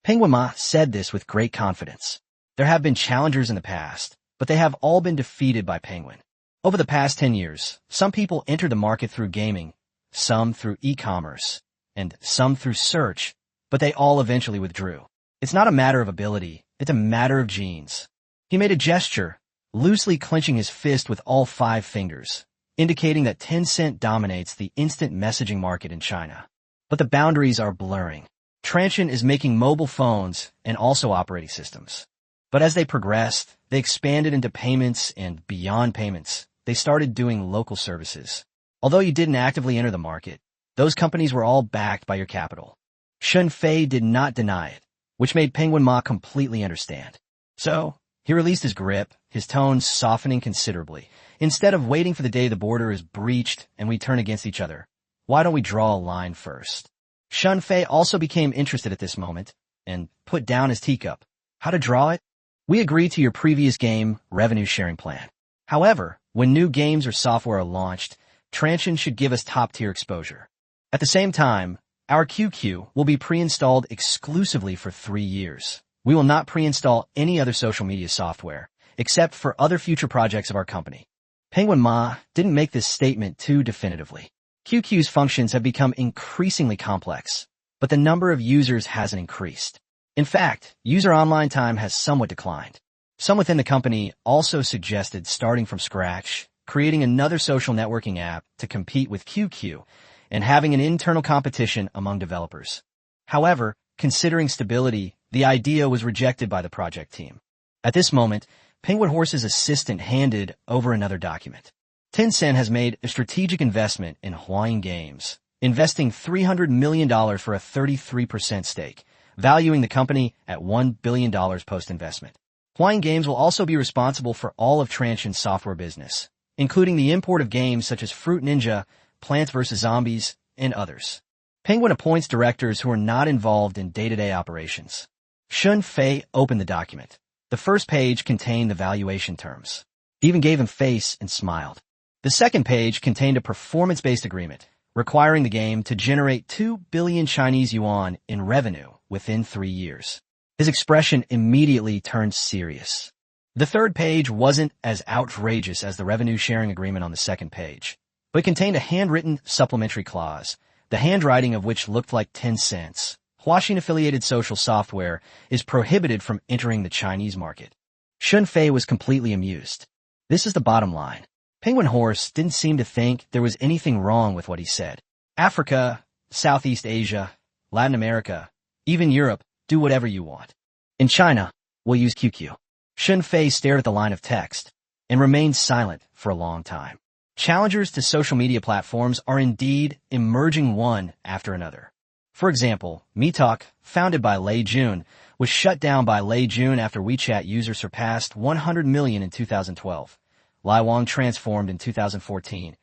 Penguin Ma said this with great confidence. There have been challengers in the past, but they have all been defeated by Penguin. Over the past 10 years, some people entered the market through gaming, some through e-commerce, and some through search, but they all eventually withdrew. It's not a matter of ability, it's a matter of genes. He made a gesture, loosely clenching his fist with all 5 fingers, indicating that Tencent dominates the instant messaging market in China. But the boundaries are blurring. Transsion is making mobile phones and also operating systems. But as they progressed, they expanded into payments, and beyond payments, they started doing local services. Although you didn't actively enter the market, those companies were all backed by your capital. Shun Fei did not deny it, which made Penguin Ma completely understand. So, he released his grip, his tone softening considerably. Instead of waiting for the day the border is breached and we turn against each other, why don't we draw a line first? Shun Fei also became interested at this moment and put down his teacup. How to draw it? We agree to your previous game revenue sharing plan. However, when new games or software are launched, Transsion should give us top-tier exposure. At the same time, our QQ will be pre-installed exclusively for 3 years. We will not pre-install any other social media software, except for other future projects of our company. Penguin Ma didn't make this statement too definitively. QQ's functions have become increasingly complex, but the number of users hasn't increased. In fact, user online time has somewhat declined. Some within the company also suggested starting from scratch, creating another social networking app to compete with QQ, and having an internal competition among developers. However, considering stability, the idea was rejected by the project team. At this moment, Penguin Horse's assistant handed over another document. Tencent has made a strategic investment in Huaying Games, investing $300 million for a 33% stake, valuing the company at $1 billion post-investment. Huaying Games will also be responsible for all of Transsion's software business, including the import of games such as Fruit Ninja, Plants vs. Zombies, and others. Penguin appoints directors who are not involved in day-to-day operations. Shun Fei opened the document. The first page contained the valuation terms. He even gave him face and smiled. The second page contained a performance-based agreement, requiring the game to generate 2 billion Chinese yuan in revenue within 3 years. His expression immediately turned serious. The third page wasn't as outrageous as the revenue-sharing agreement on the second page, but it contained a handwritten supplementary clause, the handwriting of which looked like 10 cents. Huaxin-affiliated social software is prohibited from entering the Chinese market. Shun Fei was completely amused. This is the bottom line. Penguin Horse didn't seem to think there was anything wrong with what he said. Africa, Southeast Asia, Latin America, even Europe, do whatever you want. In China, we'll use QQ. Shun Fei stared at the line of text and remained silent for a long time. Challengers to social media platforms are indeed emerging one after another. For example, MeTalk, founded by Lei Jun, was shut down by Lei Jun after WeChat users surpassed 100 million in 2012. Lai Wang transformed in 2014.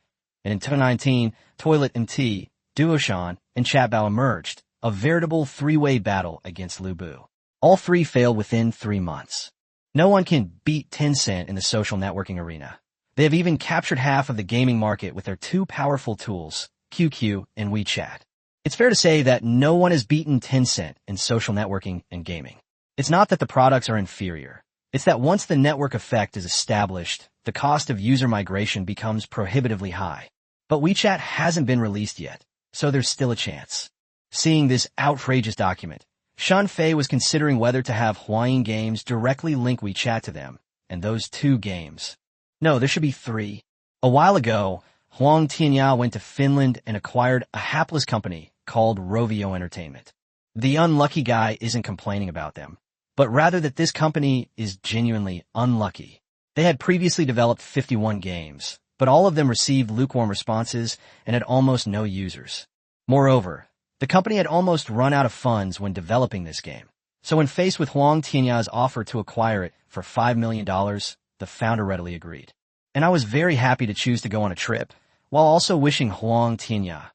And in 2019, Toilet MT, Duoshan, and Chatbao emerged, a veritable three-way battle against Lubu. All three failed within 3 months. No one can beat Tencent in the social networking arena. They have even captured half of the gaming market with their 2 powerful tools, QQ and WeChat. It's fair to say that no one has beaten Tencent in social networking and gaming. It's not that the products are inferior. It's that once the network effect is established, the cost of user migration becomes prohibitively high. But WeChat hasn't been released yet, so there's still a chance. Seeing this outrageous document, Shun Fei was considering whether to have Huaying Games directly link WeChat to them, and those 2 games. No, there should be 3. A while ago, Huang Tianya went to Finland and acquired a hapless company called Rovio Entertainment. The unlucky guy isn't complaining about them, but rather that this company is genuinely unlucky. They had previously developed 51 games, but all of them received lukewarm responses and had almost no users. Moreover, the company had almost run out of funds when developing this game. So when faced with Huang Tianya's offer to acquire it for $5 million, the founder readily agreed. And I was very happy to choose to go on a trip, while also wishing Huang Tianya,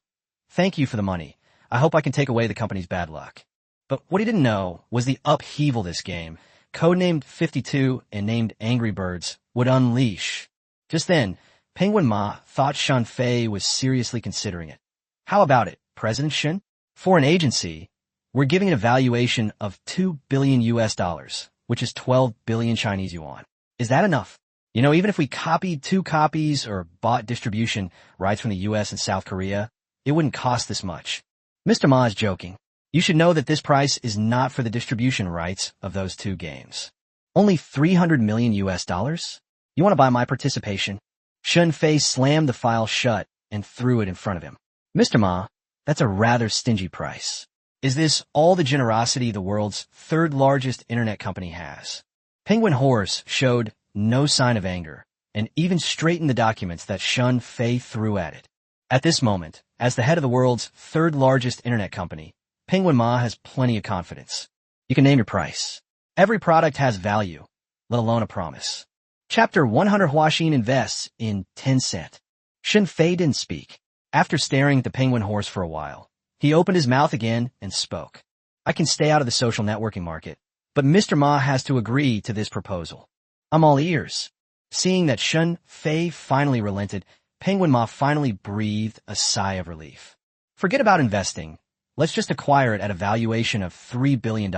"Thank you for the money. I hope I can take away the company's bad luck." But what he didn't know was the upheaval this game, codenamed 52 and named Angry Birds, would unleash. Just then, Penguin Ma thought Shun Fei was seriously considering it. "How about it, President Shun? For an agency, we're giving an evaluation of $2 billion US, which is 12 billion Chinese yuan. Is that enough? You know, even if we copied 2 copies or bought distribution rights from the US and South Korea, it wouldn't cost this much. Mr. Ma is joking. You should know that this price is not for the distribution rights of those 2 games. Only 300 million US dollars? You want to buy my participation? Shun Fei slammed the file shut and threw it in front of him. Mr. Ma, that's a rather stingy price. Is this all the generosity the world's 3rd largest internet company has? Penguin Horse showed no sign of anger, and even straightened the documents that Shun Fei threw at it. At this moment, as the head of the world's 3rd largest internet company, Penguin Ma has plenty of confidence. You can name your price. Every product has value, let alone a promise. Chapter 100 Huaxin invests in Tencent. Shun Fei didn't speak. After staring at the Penguin Horse for a while, he opened his mouth again and spoke. I can stay out of the social networking market, but Mr. Ma has to agree to this proposal. I'm all ears. Seeing that Shun Fei finally relented, Penguin Ma finally breathed a sigh of relief. Forget about investing. Let's just acquire it at a valuation of $3 billion.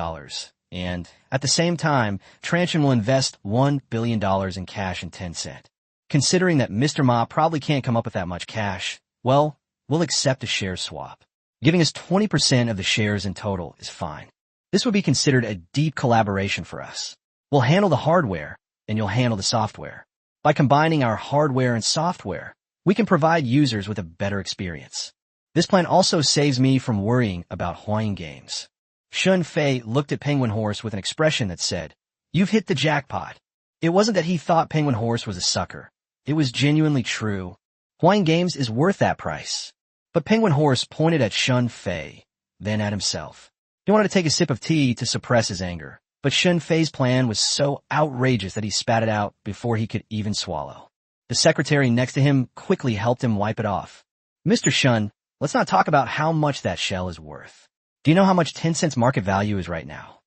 And, at the same time, Transsion will invest $1 billion in cash in Tencent. Considering that Mr. Ma probably can't come up with that much cash, well, we'll accept a share swap. Giving us 20% of the shares in total is fine. This would be considered a deep collaboration for us. We'll handle the hardware, and you'll handle the software. By combining our hardware and software, we can provide users with a better experience. This plan also saves me from worrying about Huayin games. Shun Fei looked at Penguin Horse with an expression that said, "You've hit the jackpot." It wasn't that he thought Penguin Horse was a sucker. It was genuinely true. Huayin Games is worth that price. But Penguin Horse pointed at Shun Fei, then at himself. He wanted to take a sip of tea to suppress his anger, but Shun Fei's plan was so outrageous that he spat it out before he could even swallow. The secretary next to him quickly helped him wipe it off. Mr. Shun, let's not talk about how much that shell is worth. Do you know how much Tencent's market value is right now?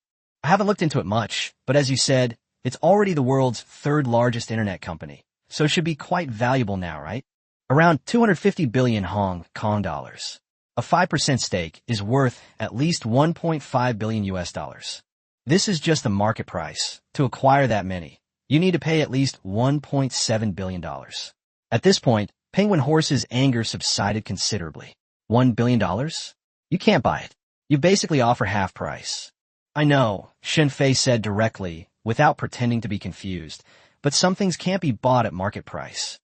I haven't looked into it much, but as you said, it's already the world's 3rd largest internet company, so it should be quite valuable now, right? Around 250 billion Hong Kong dollars. A 5% stake is worth at least 1.5 billion US dollars. This is just the market price. To acquire that many, you need to pay at least $1.7 billion. At this point, Penguin Horse's anger subsided considerably. $1 billion? You can't buy it. You basically offer half price. I know, Shun Fei said directly, without pretending to be confused, but some things can't be bought at market price.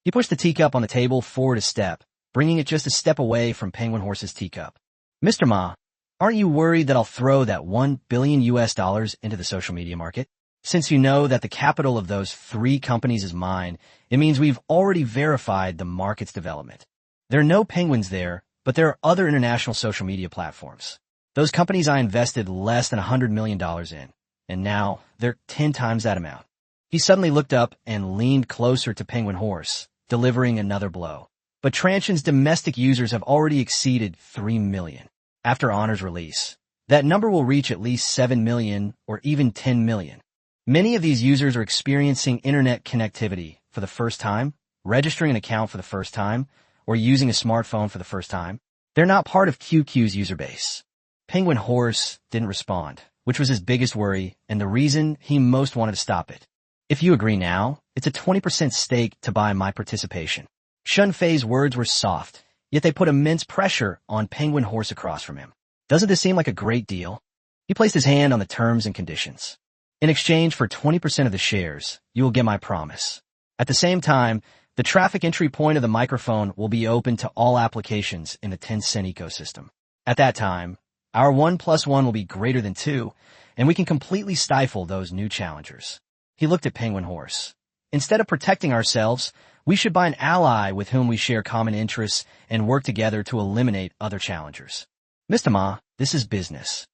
He pushed the teacup on the table forward a step, bringing it just a step away from Penguin Horse's teacup. Mr. Ma, aren't you worried that I'll throw that $1 billion US dollars into the social media market? Since you know that the capital of those 3 companies is mine, it means we've already verified the market's development. There are no penguins there, but there are other international social media platforms. Those companies I invested less than $100 million in, and now they're 10 times that amount. He suddenly looked up and leaned closer to Penguin Horse, delivering another blow. But Transsion's domestic users have already exceeded 3 million. After Honor's release, that number will reach at least 7 million or even 10 million. Many of these users are experiencing internet connectivity for the first time, registering an account for the first time, or using a smartphone for the first time. They're not part of QQ's user base. Penguin Horse didn't respond, which was his biggest worry and the reason he most wanted to stop it. If you agree now, it's a 20% stake to buy my participation. Shun Fei's words were soft, yet they put immense pressure on Penguin Horse across from him. Doesn't this seem like a great deal? He placed his hand on the terms and conditions. In exchange for 20% of the shares, you will get my promise. At the same time, the traffic entry point of the microphone will be open to all applications in the Tencent ecosystem. At that time, our 1 + 1 will be greater than 2, and we can completely stifle those new challengers. He looked at Penguin Horse. Instead of protecting ourselves, we should buy an ally with whom we share common interests and work together to eliminate other challengers. Mr. Ma, this is business.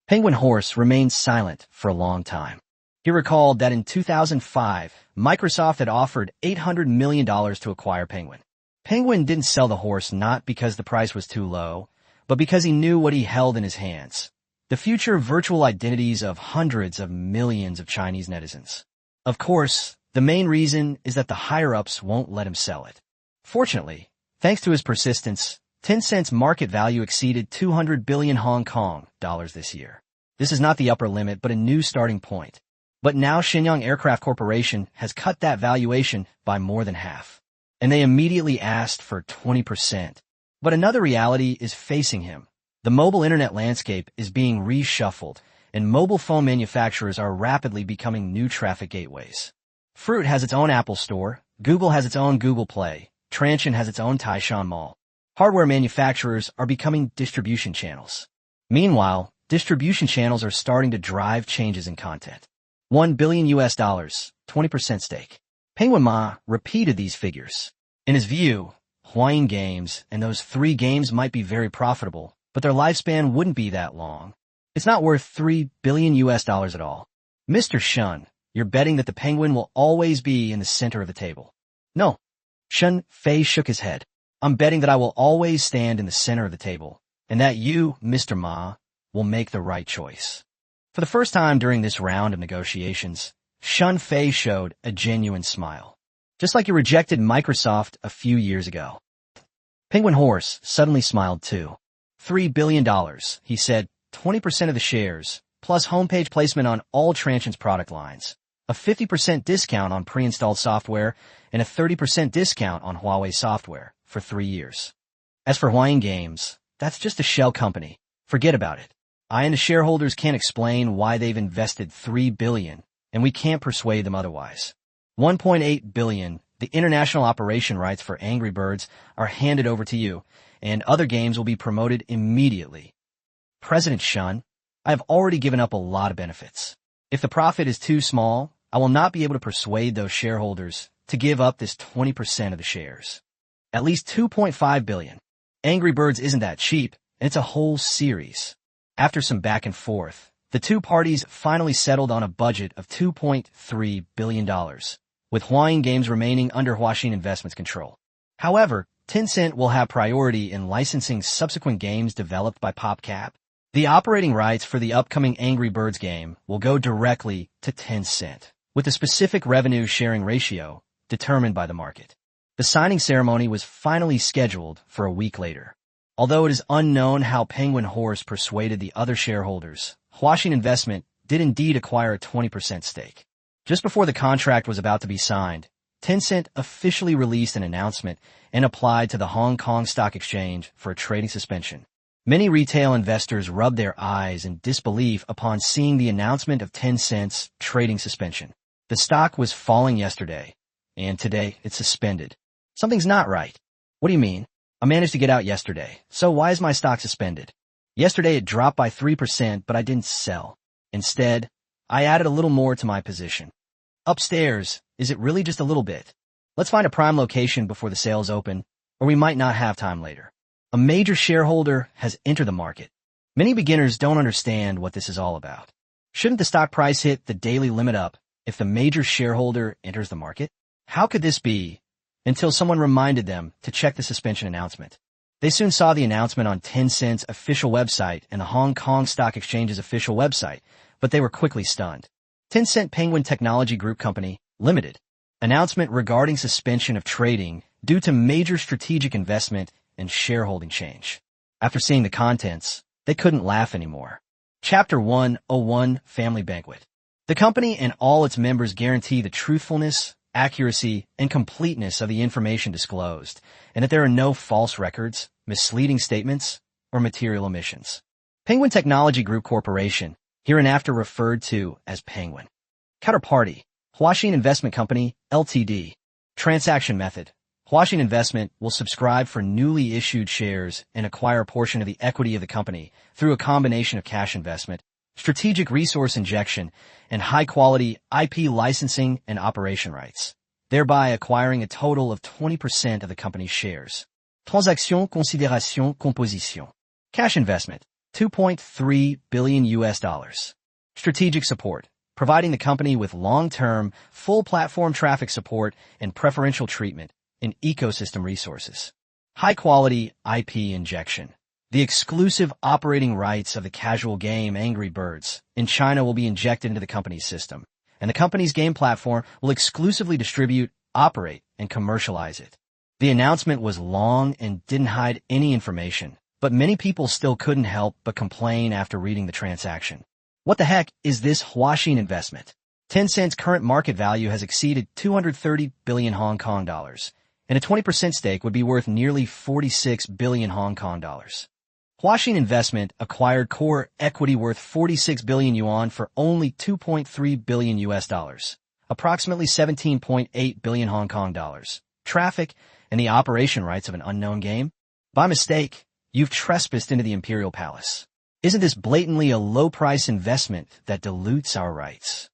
Penguin Horse remained silent for a long time. He recalled that in 2005, Microsoft had offered $800 million to acquire Penguin. Penguin didn't sell the horse not because the price was too low, but because he knew what he held in his hands. The future virtual identities of hundreds of millions of Chinese netizens. Of course, the main reason is that the higher-ups won't let him sell it. Fortunately, thanks to his persistence, Tencent's market value exceeded 200 billion Hong Kong dollars this year. This is not the upper limit, but a new starting point. But now Shenyang Aircraft Corporation has cut that valuation by more than half. And they immediately asked for 20%. But another reality is facing him. The mobile internet landscape is being reshuffled, and mobile phone manufacturers are rapidly becoming new traffic gateways. Fruit has its own Apple Store, Google has its own Google Play, Transsion has its own Taishan Mall. Hardware manufacturers are becoming distribution channels. Meanwhile, distribution channels are starting to drive changes in content. $1 billion, 20% stake. Penguin Ma repeated these figures. In his view, Huayin Games and those 3 games might be very profitable, but their lifespan wouldn't be that long. It's not worth $3 billion at all. Mr. Shun, you're betting that the Penguin will always be in the center of the table. No. Shun Fei shook his head. I'm betting that I will always stand in the center of the table, and that you, Mr. Ma, will make the right choice. For the first time during this round of negotiations, Shun Fei showed a genuine smile. Just like you rejected Microsoft a few years ago. Penguin Horse suddenly smiled too. $3 billion, he said, 20% of the shares, plus homepage placement on all Transsion's product lines, a 50% discount on pre-installed software, and a 30% discount on Huawei software for 3 years. As for Huayin Games, that's just a shell company. Forget about it. I and the shareholders can't explain why they've invested $3 billion, and we can't persuade them otherwise. $1.8 billion, the international operation rights for Angry Birds are handed over to you, and other games will be promoted immediately. President Shun, I have already given up a lot of benefits. If the profit is too small, I will not be able to persuade those shareholders to give up this 20% of the shares. At least $2.5 billion. Angry Birds isn't that cheap, and it's a whole series. After some back and forth, the two parties finally settled on a budget of $2.3 billion, with Huayin Games remaining under Huaxin Investment's control. However, Tencent will have priority in licensing subsequent games developed by PopCap. The operating rights for the upcoming Angry Birds game will go directly to Tencent, with a specific revenue-sharing ratio determined by the market. The signing ceremony was finally scheduled for a week later. Although it is unknown how Penguin Horse persuaded the other shareholders, Huaxin Investment did indeed acquire a 20% stake. Just before the contract was about to be signed, Tencent officially released an announcement and applied to the Hong Kong Stock Exchange for a trading suspension. Many retail investors rubbed their eyes in disbelief upon seeing the announcement of Tencent's trading suspension. The stock was falling yesterday, and today it's suspended. Something's not right. What do you mean? I managed to get out yesterday, so why is my stock suspended? Yesterday it dropped by 3%, but I didn't sell. Instead, I added a little more to my position. Upstairs, is it really just a little bit? Let's find a prime location before the sales open, or we might not have time later. A major shareholder has entered the market. Many beginners don't understand what this is all about. Shouldn't the stock price hit the daily limit up if the major shareholder enters the market? How could this be? Until someone reminded them to check the suspension announcement. They soon saw the announcement on Tencent's official website and the Hong Kong Stock Exchange's official website, but they were quickly stunned. Tencent Penguin Technology Group Company, Limited. Announcement regarding suspension of trading due to major strategic investment and shareholding change. After seeing the contents, they couldn't laugh anymore. Chapter 101 Family Banquet. The company and all its members guarantee the truthfulness, accuracy, and completeness of the information disclosed, and that there are no false records, misleading statements, or material omissions. Penguin Technology Group Corporation, hereinafter referred to as Penguin. Counterparty, Huaxin Investment Company, Ltd. Transaction method. Huaxin Investment will subscribe for newly issued shares and acquire a portion of the equity of the company through a combination of cash investment, strategic resource injection, and high-quality IP licensing and operation rights, thereby acquiring a total of 20% of the company's shares. Transaction considération composition. Cash investment, $2.3 billion. Strategic support, providing the company with long-term, full platform traffic support and preferential treatment in ecosystem resources. High-quality IP injection. The exclusive operating rights of the casual game Angry Birds in China will be injected into the company's system, and the company's game platform will exclusively distribute, operate, and commercialize it. The announcement was long and didn't hide any information, but many people still couldn't help but complain after reading the transaction. What the heck is this Huaxin investment? Tencent's current market value has exceeded 230 billion Hong Kong dollars, and a 20% stake would be worth nearly 46 billion Hong Kong dollars. Huaxin Investment acquired core equity worth 46 billion yuan for only 2.3 billion US dollars, approximately 17.8 billion Hong Kong dollars. Traffic and the operation rights of an unknown game? By mistake, you've trespassed into the Imperial Palace. Isn't this blatantly a low-price investment that dilutes our rights?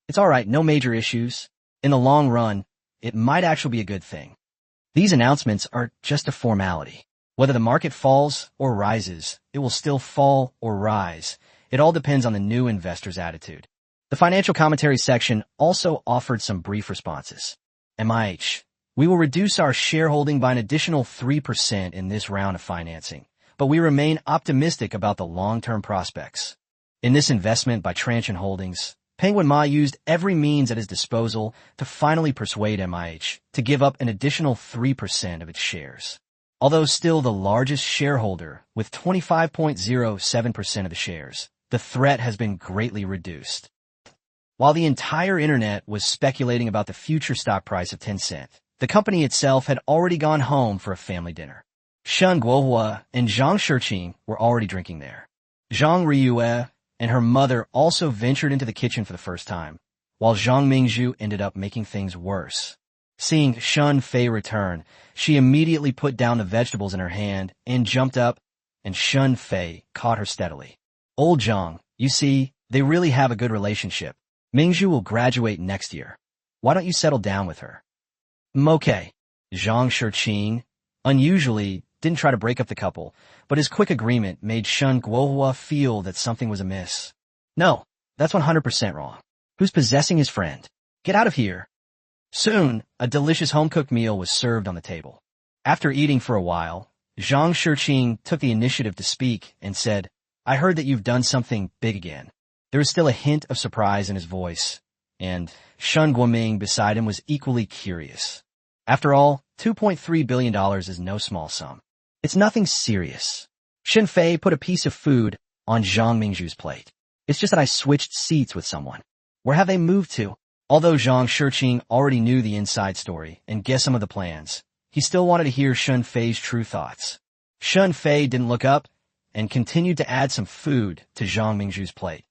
It's alright, no major issues. In the long run, it might actually be a good thing. These announcements are just a formality. Whether the market falls or rises, it will still fall or rise. It all depends on the new investor's attitude. The financial commentary section also offered some brief responses. We will reduce our shareholding by an additional 3% in this round of financing, but we remain optimistic about the long-term prospects. In this investment by Transsion Holdings, Penguin Ma used every means at his disposal to finally persuade MIH to give up an additional 3% of its shares. Although still the largest shareholder with 25.07% of the shares, the threat has been greatly reduced. While the entire internet was speculating about the future stock price of Tencent, the company itself had already gone home for a family dinner. Shen Guohua and Zhang Shiqing were already drinking there. Zhang Riyue and her mother also ventured into the kitchen for the first time, while Zhang Mingzhu ended up making things worse. Seeing Shun Fei return, she immediately put down the vegetables in her hand and jumped up, and Shun Fei caught her steadily. Old Zhang, you see, they really have a good relationship. Mingzhu will graduate next year. Why don't you settle down with her? Okay. Zhang Shiqing, unusually, didn't try to break up the couple, but his quick agreement made Shun Guohua feel that something was amiss. No, that's 100% wrong. Who's possessing his friend? Get out of here. Soon, a delicious home-cooked meal was served on the table. After eating for a while, Zhang Shiqing took the initiative to speak and said, I heard that you've done something big again. There was still a hint of surprise in his voice, and Shun Guoming beside him was equally curious. After all, $2.3 billion is no small sum. It's nothing serious. Shen Fei put a piece of food on Zhang Mingzhu's plate. It's just that I switched seats with someone. Where have they moved to? Although Zhang Shiqing already knew the inside story and guessed some of the plans, he still wanted to hear Shun Fei's true thoughts. Shun Fei didn't look up and continued to add some food to Zhang Mingzhu's plate.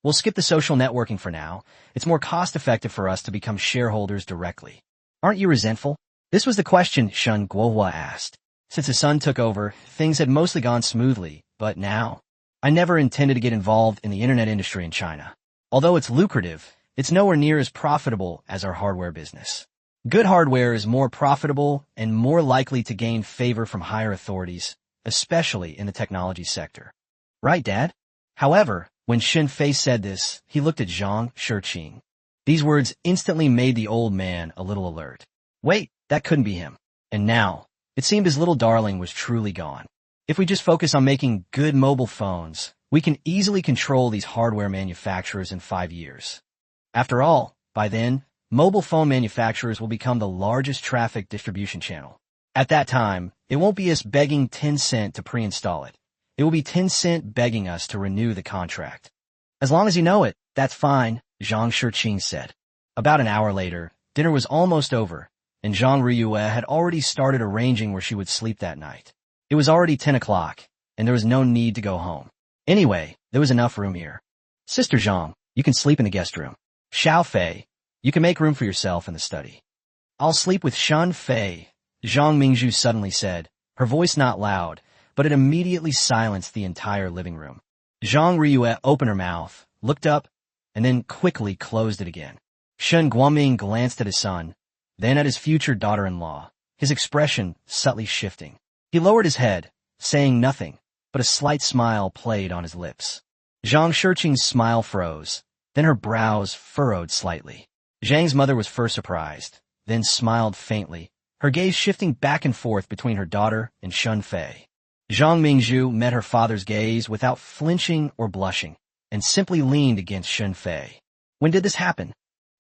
We'll skip the social networking for now. It's more cost-effective for us to become shareholders directly. Aren't you resentful? This was the question Shun Guohua asked. Since his son took over, things had mostly gone smoothly, but now, I never intended to get involved in the internet industry in China. Although it's lucrative, it's nowhere near as profitable as our hardware business. Good hardware is more profitable and more likely to gain favor from higher authorities, especially in the technology sector. Right, Dad? However, when Shen Fei said this, he looked at Zhang Shiqing. These words instantly made the old man a little alert. Wait, that couldn't be him. And now, it seemed his little darling was truly gone. If we just focus on making good mobile phones, we can easily control these hardware manufacturers in 5 years. After all, by then, mobile phone manufacturers will become the largest traffic distribution channel. At that time, it won't be us begging Tencent to pre-install it. It will be Tencent begging us to renew the contract. As long as you know it, that's fine, Zhang Shiqing said. About an hour later, dinner was almost over, and Zhang Riyue had already started arranging where she would sleep that night. It was already 10 o'clock, and there was no need to go home. Anyway, there was enough room here. Sister Zhang, you can sleep in the guest room. Xiao Fei, you can make room for yourself in the study. I'll sleep with Shan Fei, Zhang Mingzhu suddenly said, her voice not loud, but it immediately silenced the entire living room. Zhang Riyue opened her mouth, looked up, and then quickly closed it again. Shen Guoming glanced at his son, then at his future daughter-in-law, his expression subtly shifting. He lowered his head, saying nothing, but a slight smile played on his lips. Zhang Shiqing's smile froze, then her brows furrowed slightly. Zhang's mother was first surprised, then smiled faintly, her gaze shifting back and forth between her daughter and Shun Fei. Zhang Mingzhu met her father's gaze without flinching or blushing, and simply leaned against Shun Fei. When did this happen?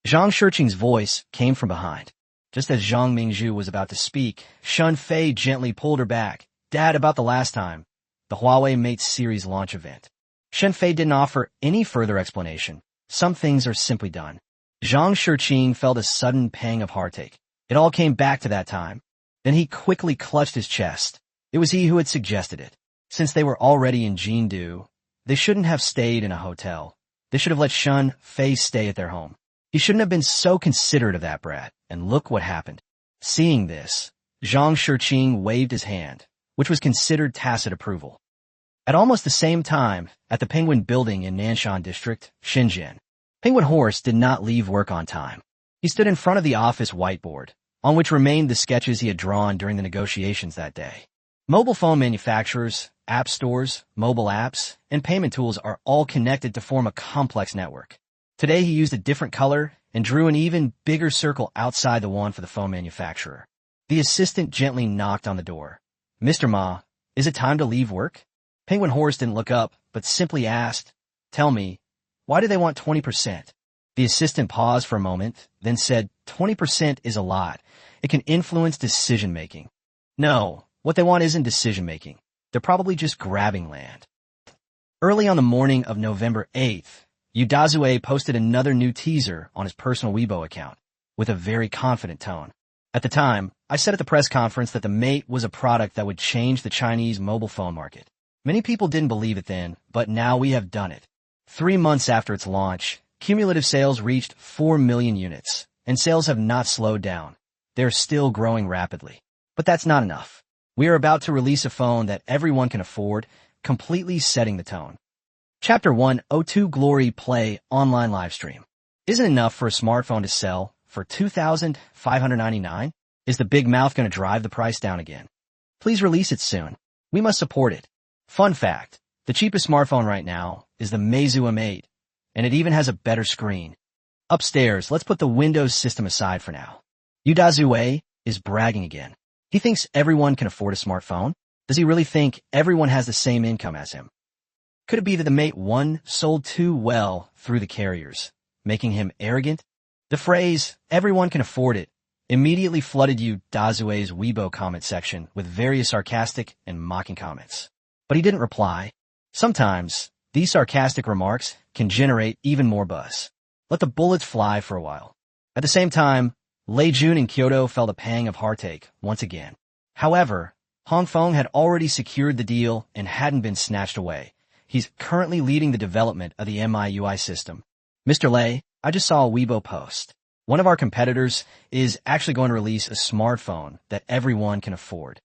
Zhang Shiqing's voice came from behind. Just as Zhang Mingzhu was about to speak, Shun Fei gently pulled her back. Dad, about the last time. The Huawei Mate series launch event. Shun Fei didn't offer any further explanation. Some things are simply done. Zhang Shiqing felt a sudden pang of heartache. It all came back to that time. Then he quickly clutched his chest. It was he who had suggested it. Since they were already in Jindu, they shouldn't have stayed in a hotel. They should have let Shun Fei stay at their home. He shouldn't have been so considerate of that brat, and look what happened. Seeing this, Zhang Shiqing waved his hand, which was considered tacit approval. At almost the same time, at the Penguin Building in Nanshan District, Shenzhen, Penguin Horse did not leave work on time. He stood in front of the office whiteboard, on which remained the sketches he had drawn during the negotiations that day. Mobile phone manufacturers, app stores, mobile apps, and payment tools are all connected to form a complex network. Today he used a different color and drew an even bigger circle outside the one for the phone manufacturer. The assistant gently knocked on the door. "Mr. Ma, is it time to leave work?" Penguin Horse didn't look up, but simply asked, "Tell me, why do they want 20%? The assistant paused for a moment, then said, 20% is a lot. It can influence decision-making. No, what they want isn't decision-making. They're probably just grabbing land. Early on the morning of November 8th, Udazue posted another new teaser on his personal Weibo account, with a very confident tone. At the time, I said at the press conference that the Mate was a product that would change the Chinese mobile phone market. Many people didn't believe it then, but now we have done it. 3 months after its launch, cumulative sales reached 4 million units, and sales have not slowed down. They're still growing rapidly. But that's not enough. We are about to release a phone that everyone can afford, completely setting the tone. Chapter 1, O2 Glory Play Online Livestream. Isn't enough for a smartphone to sell for $2,599? Is the big mouth going to drive the price down again? Please release it soon. We must support it. Fun fact, the cheapest smartphone right now is the Meizu M8, and it even has a better screen. Upstairs, let's put the Windows system aside for now. Udazue is bragging again. He thinks everyone can afford a smartphone. Does he really think everyone has the same income as him? Could it be that the Mate 1 sold too well through the carriers, making him arrogant? The phrase, everyone can afford it, immediately flooded Udazue's Weibo comment section with various sarcastic and mocking comments. But he didn't reply. Sometimes, these sarcastic remarks can generate even more buzz. Let the bullets fly for a while. At the same time, Lei Jun in Kyoto felt a pang of heartache once again. However, Hong Feng had already secured the deal and hadn't been snatched away. He's currently leading the development of the MIUI system. Mr. Lei, I just saw a Weibo post. One of our competitors is actually going to release a smartphone that everyone can afford.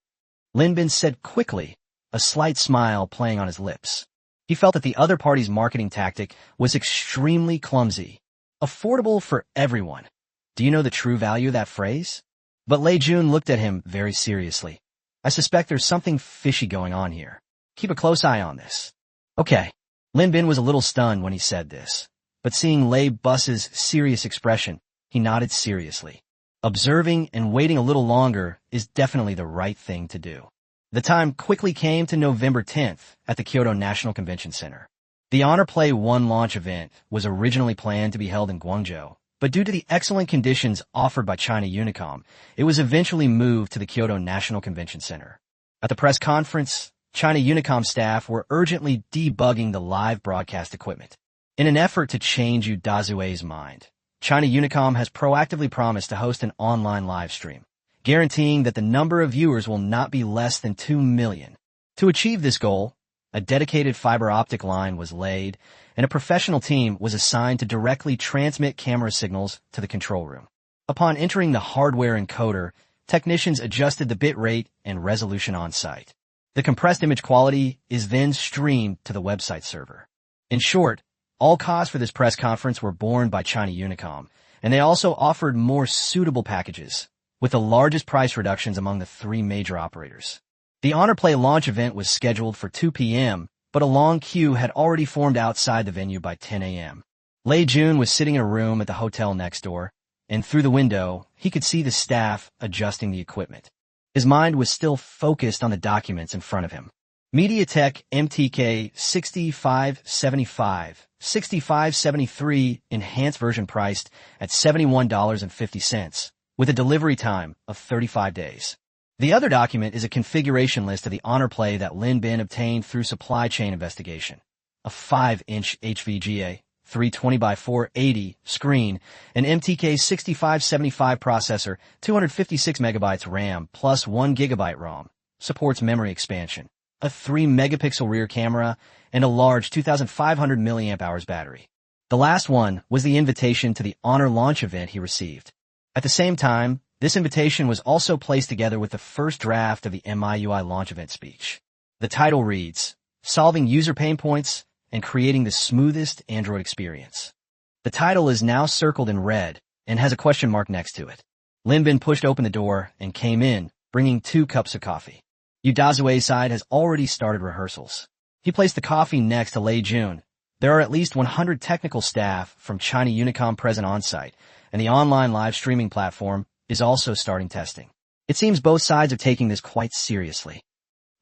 Lin Bin said quickly, a slight smile playing on his lips. He felt that the other party's marketing tactic was extremely clumsy. Affordable for everyone. Do you know the true value of that phrase? But Lei Jun looked at him very seriously. I suspect there's something fishy going on here. Keep a close eye on this. Okay. Lin Bin was a little stunned when he said this, but seeing Lei Bus's serious expression, he nodded seriously. Observing and waiting a little longer is definitely the right thing to do. The time quickly came to November 10th at the Kyoto National Convention Center. The Honor Play 1 launch event was originally planned to be held in Guangzhou, but due to the excellent conditions offered by China Unicom, it was eventually moved to the Kyoto National Convention Center. At the press conference, China Unicom staff were urgently debugging the live broadcast equipment. In an effort to change Udazue's mind, China Unicom has proactively promised to host an online live stream, guaranteeing that the number of viewers will not be less than 2 million. To achieve this goal, a dedicated fiber optic line was laid, and a professional team was assigned to directly transmit camera signals to the control room. Upon entering the hardware encoder, technicians adjusted the bit rate and resolution on site. The compressed image quality is then streamed to the website server. In short, all costs for this press conference were borne by China Unicom, and they also offered more suitable packages, with the largest price reductions among the 3 major operators. The Honor Play launch event was scheduled for 2 p.m., but a long queue had already formed outside the venue by 10 a.m. Lei Jun was sitting in a room at the hotel next door, and through the window, he could see the staff adjusting the equipment. His mind was still focused on the documents in front of him. MediaTek MTK 6575, 6573 enhanced version priced at $71.50, with a delivery time of 35 days. The other document is a configuration list of the Honor Play that Lin Bin obtained through supply chain investigation. A 5-inch HVGA, 320 by 480 screen, an MTK 6575 processor, 256 megabytes RAM plus 1 gigabyte ROM, supports memory expansion, a 3 megapixel rear camera, and a large 2,500 milliamp hours battery. The last one was the invitation to the Honor launch event he received. At the same time, this invitation was also placed together with the first draft of the MIUI launch event speech. The title reads, Solving User Pain Points and Creating the Smoothest Android Experience. The title is now circled in red and has a question mark next to it. Lin Bin pushed open the door and came in, bringing 2 cups of coffee. Yu Dazue's side has already started rehearsals. He placed the coffee next to Lei Jun. There are at least 100 technical staff from China Unicom present on site, and the online live streaming platform is also starting testing. It seems both sides are taking this quite seriously.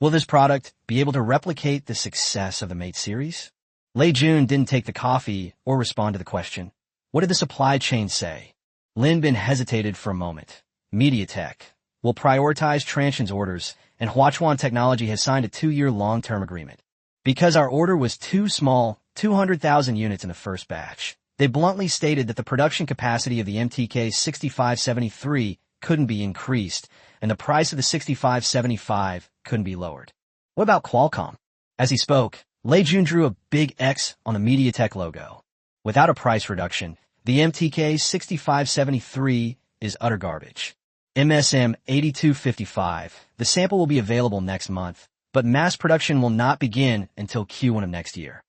Will this product be able to replicate the success of the Mate series? Lei Jun didn't take the coffee or respond to the question. What did the supply chain say? Lin Bin hesitated for a moment. MediaTek will prioritize Transsion's orders, and Huachuan Technology has signed a 2-year long-term agreement. Because our order was too small, 200,000 units in the first batch, they bluntly stated that the production capacity of the MTK 6573 couldn't be increased, and the price of the 6575 couldn't be lowered. What about Qualcomm? As he spoke, Lei Jun drew a big X on the MediaTek logo. Without a price reduction, the MTK 6573 is utter garbage. MSM 8255, the sample will be available next month, but mass production will not begin until Q1 of next year.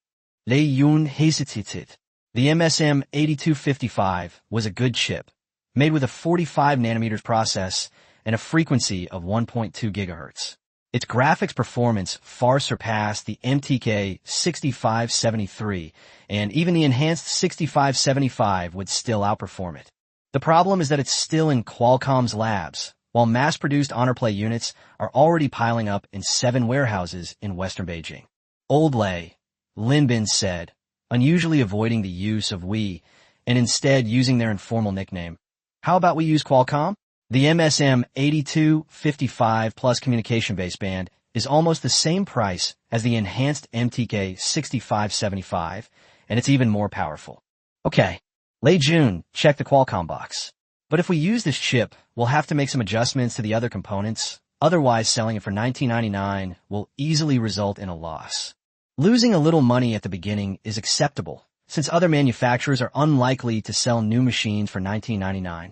Lei Jun hesitated. The MSM 8255 was a good chip, made with a 45 nanometers process and a frequency of 1.2 gigahertz. Its graphics performance far surpassed the MTK 6573, and even the enhanced 6575 would still outperform it. The problem is that it's still in Qualcomm's labs, while mass-produced HonorPlay units are already piling up in 7 warehouses in western Beijing. Old Lei, Lin Bin said, unusually avoiding the use of we, and instead using their informal nickname. How about we use Qualcomm? The MSM 8255 Plus communication baseband is almost the same price as the enhanced MTK 6575, and it's even more powerful. Okay, Lei Jun checked the Qualcomm box. But if we use this chip, we'll have to make some adjustments to the other components, otherwise selling it for $19.99 will easily result in a loss. Losing a little money at the beginning is acceptable, since other manufacturers are unlikely to sell new machines for $19.99.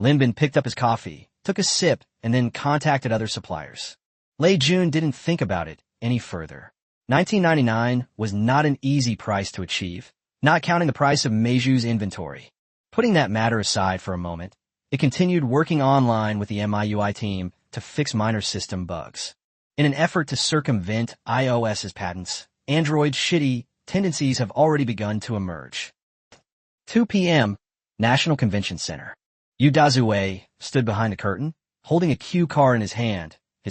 Lin Bin picked up his coffee, took a sip, and then contacted other suppliers. Lei Jun didn't think about it any further. $19.99 was not an easy price to achieve, not counting the price of Meiju's inventory. Putting that matter aside for a moment, it continued working online with the MIUI team to fix minor system bugs. In an effort to circumvent iOS's patents, Android's shitty tendencies have already begun to emerge. 2 p.m., National Convention Center. Yu Dazue stood behind the curtain, holding a cue card in his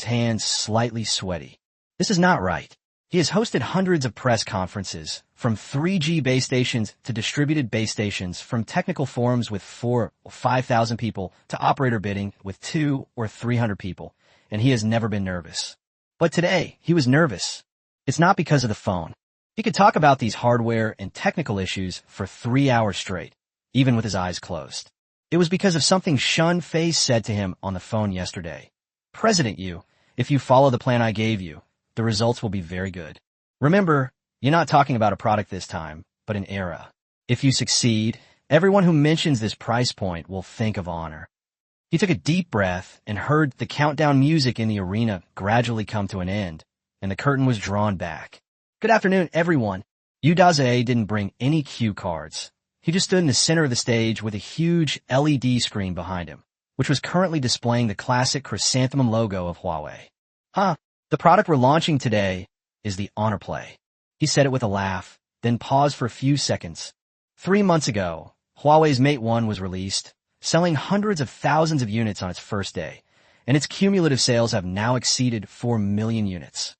hands slightly sweaty. This is not right. He has hosted hundreds of press conferences, from 3G base stations to distributed base stations, from technical forums with 4,000 or 5,000 people to operator bidding with 200 or 300 people, and he has never been nervous. But today, he was nervous. It's not because of the phone. He could talk about these hardware and technical issues for 3 hours straight, even with his eyes closed. It was because of something Shun Fei said to him on the phone yesterday. President Yu, if you follow the plan I gave you, the results will be very good. Remember, you're not talking about a product this time, but an era. If you succeed, everyone who mentions this price point will think of Honor. He took a deep breath and heard the countdown music in the arena gradually come to an end, and the curtain was drawn back. Good afternoon, everyone. Yu Daze didn't bring any cue cards. He just stood in the center of the stage with a huge LED screen behind him, which was currently displaying the classic chrysanthemum logo of Huawei. The product we're launching today is the Honor Play. He said it with a laugh, then paused for a few seconds. 3 months ago, Huawei's Mate 1 was released, selling hundreds of thousands of units on its first day, and its cumulative sales have now exceeded 4 million units.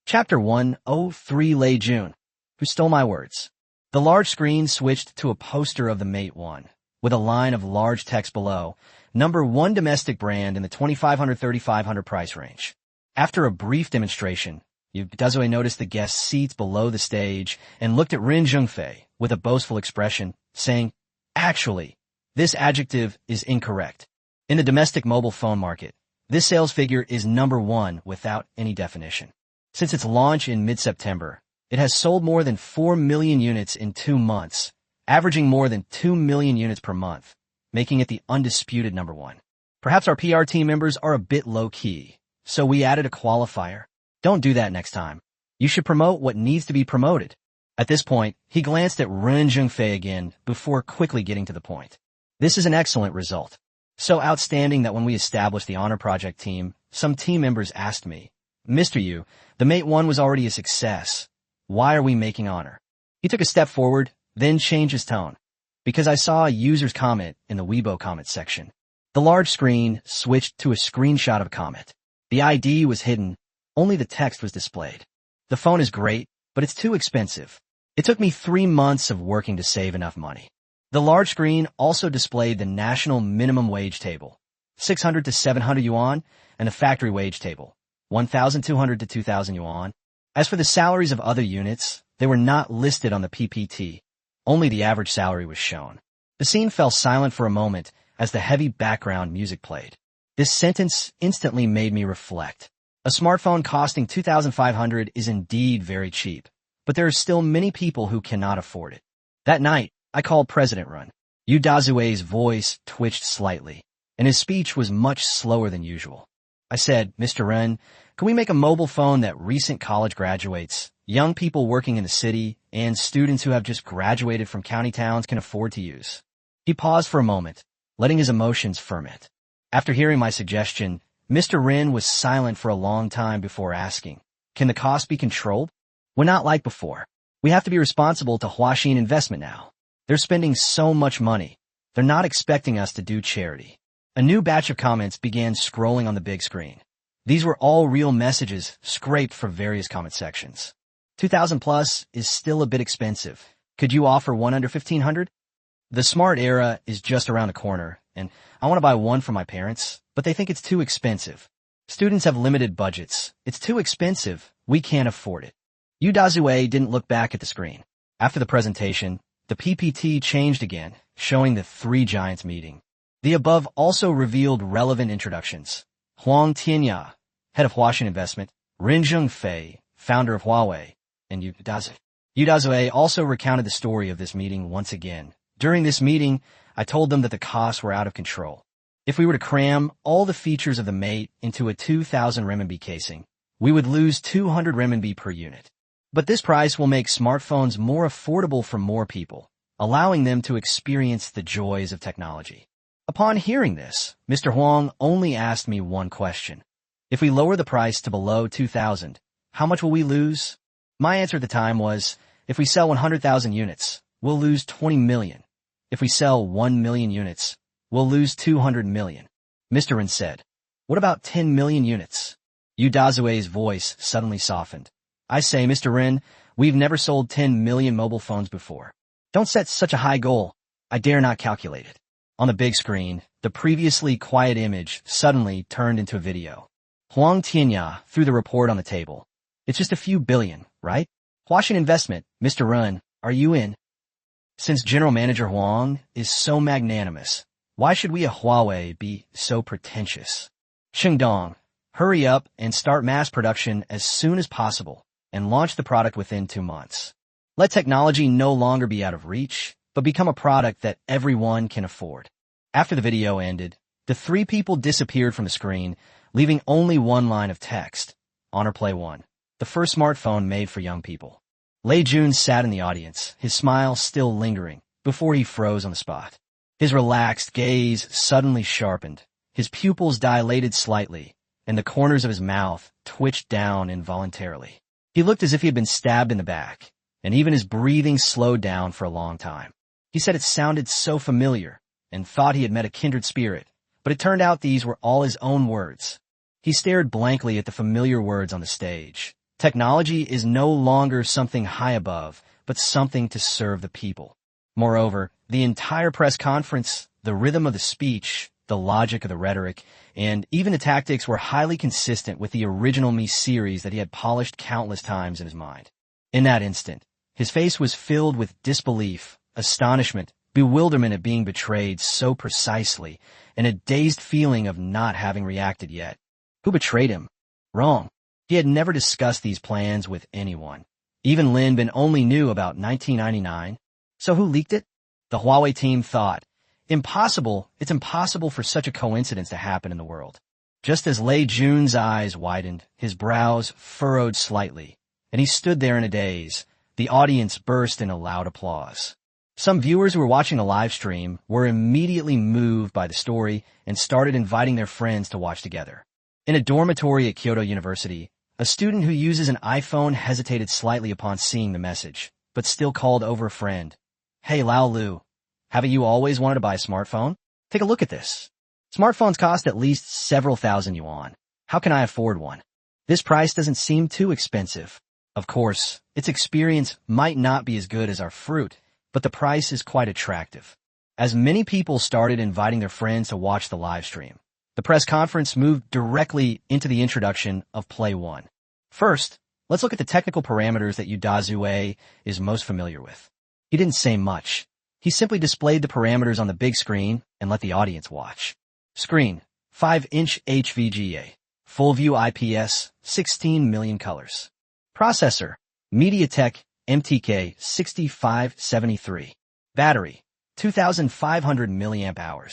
Chapter 103 Lei Jun, who stole my words. The large screen switched to a poster of the Mate 1, with a line of large text below, number 1 domestic brand in the $2,500-$3,500 price range. After a brief demonstration, Dazue noticed the guest's seats below the stage and looked at Rin Zhengfei with a boastful expression, saying, "Actually, this adjective is incorrect. In the domestic mobile phone market, this sales figure is number one without any definition. Since its launch in mid-September, it has sold more than 4 million units in 2 months, averaging more than 2 million units per month, making it the undisputed number one. Perhaps our PR team members are a bit low-key, so we added a qualifier. Don't do that next time. You should promote what needs to be promoted." At this point, he glanced at Ren Zhengfei again before quickly getting to the point. "This is an excellent result. So outstanding that when we established the Honor Project team, some team members asked me, 'Mr. Yu, the Mate 1 was already a success. Why are we making Honor?'" He took a step forward, then changed his tone. "Because I saw a user's comment in the Weibo comment section." The large screen switched to a screenshot of a comment. The ID was hidden. Only the text was displayed. "The phone is great, but it's too expensive. It took me 3 months of working to save enough money." The large screen also displayed the national minimum wage table, 600 to 700 yuan, and the factory wage table, 1,200 to 2,000 yuan. As for the salaries of other units, they were not listed on the PPT. Only the average salary was shown. The scene fell silent for a moment as the heavy background music played. This sentence instantly made me reflect. A smartphone costing 2,500 is indeed very cheap, but there are still many people who cannot afford it. That night, I called President Run. Yu Dazue's voice twitched slightly, and his speech was much slower than usual. I said, "Mr. Ren, can we make a mobile phone that recent college graduates, young people working in the city, and students who have just graduated from county towns can afford to use?" He paused for a moment, letting his emotions ferment. After hearing my suggestion, Mr. Rin was silent for a long time before asking, "Can the cost be controlled?" "We're not like before. We have to be responsible to Huaxin investment now. They're spending so much money. They're not expecting us to do charity." A new batch of comments began scrolling on the big screen. These were all real messages scraped from various comment sections. 2,000 plus is still a bit expensive. Could you offer one under 1,500? The smart era is just around the corner, and I want to buy one for my parents, but they think it's too expensive. Students have limited budgets. It's too expensive. We can't afford it. Yu Dazue didn't look back at the screen. After the presentation, the PPT changed again, showing the three giants meeting. The above also revealed relevant introductions. Huang Tianya, head of Huaxin Investment, Rin Zhengfei, founder of Huawei, and Yu Dazue. Yu Dazue also recounted the story of this meeting once again. "During this meeting, I told them that the costs were out of control. If we were to cram all the features of the Mate into a 2,000 renminbi casing, we would lose 200 renminbi per unit. But this price will make smartphones more affordable for more people, allowing them to experience the joys of technology." Upon hearing this, Mr. Huang only asked me one question. "If we lower the price to below 2,000, how much will we lose?" My answer at the time was, "If we sell 100,000 units, we'll lose 20 million. If we sell 1 million units, we'll lose 200 million. Mr. Rin said, "What about 10 million units?" Yu Dazue's voice suddenly softened. "I say, Mr. Rin, we've never sold 10 million mobile phones before. Don't set such a high goal. I dare not calculate it." On the big screen, the previously quiet image suddenly turned into a video. Huang Tianya threw the report on the table. "It's just a few billion, right? Huaxin Investment, Mr. Run, are you in?" Since General Manager Huang is so magnanimous, why should we at Huawei be so pretentious? Shengdong, hurry up and start mass production as soon as possible and launch the product within 2 months. Let technology no longer be out of reach, but become a product that everyone can afford. After the video ended, the three people disappeared from the screen, leaving only one line of text. Honor Play 1, the first smartphone made for young people. Lei Jun sat in the audience, his smile still lingering, before he froze on the spot. His relaxed gaze suddenly sharpened, his pupils dilated slightly, and the corners of his mouth twitched down involuntarily. He looked as if he had been stabbed in the back, and even his breathing slowed down for a long time. He said it sounded so familiar, and thought he had met a kindred spirit, but it turned out these were all his own words. He stared blankly at the familiar words on the stage. Technology is no longer something high above, but something to serve the people. Moreover, the entire press conference, the rhythm of the speech, the logic of the rhetoric, and even the tactics were highly consistent with the original Me series that he had polished countless times in his mind. In that instant, his face was filled with disbelief, astonishment, bewilderment at being betrayed so precisely, and a dazed feeling of not having reacted yet. Who betrayed him? Wrong. He had never discussed these plans with anyone. Even Lin Bin only knew about 1999. So who leaked it? The Huawei team thought, impossible, it's impossible for such a coincidence to happen in the world. Just as Lei Jun's eyes widened, his brows furrowed slightly, and he stood there in a daze, the audience burst into loud applause. Some viewers who were watching the live stream were immediately moved by the story and started inviting their friends to watch together. In a dormitory at Kyoto University, a student who uses an iPhone hesitated slightly upon seeing the message, but still called over a friend. Hey, Lao Lu, haven't you always wanted to buy a smartphone? Take a look at this. Smartphones cost at least several thousand yuan. How can I afford one? This price doesn't seem too expensive. Of course, its experience might not be as good as our fruit, but the price is quite attractive. As many people started inviting their friends to watch the live stream, the press conference moved directly into the introduction of Play 1. First, let's look at the technical parameters that Yu Dazue is most familiar with. He didn't say much. He simply displayed the parameters on the big screen and let the audience watch. Screen, 5-inch HVGA, full view IPS, 16 million colors. Processor, MediaTek MTK 6573. Battery, 2,500 mAh.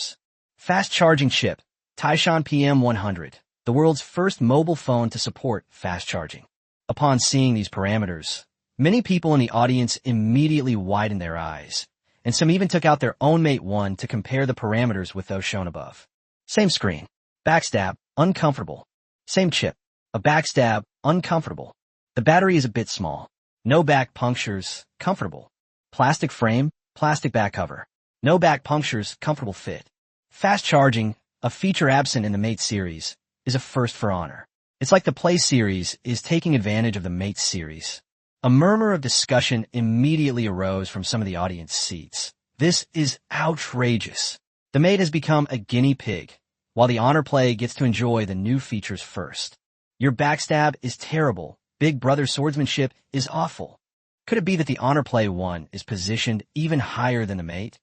Fast charging chip, Taishan PM100, the world's first mobile phone to support fast charging. Upon seeing these parameters, many people in the audience immediately widened their eyes, and some even took out their own Mate 1 to compare the parameters with those shown above. Same screen, backstab, uncomfortable. Same chip, a backstab, uncomfortable. The battery is a bit small. No back punctures, comfortable. Plastic frame, plastic back cover. No back punctures, comfortable fit. Fast charging, a feature absent in the Mate series, is a first for Honor. It's like the Play series is taking advantage of the Mate series. A murmur of discussion immediately arose from some of the audience seats. This is outrageous. The Mate has become a guinea pig, while the Honor Play gets to enjoy the new features first. Your backstab is terrible. Big Brother swordsmanship is awful. Could it be that the Honor Play 1 is positioned even higher than the Mate?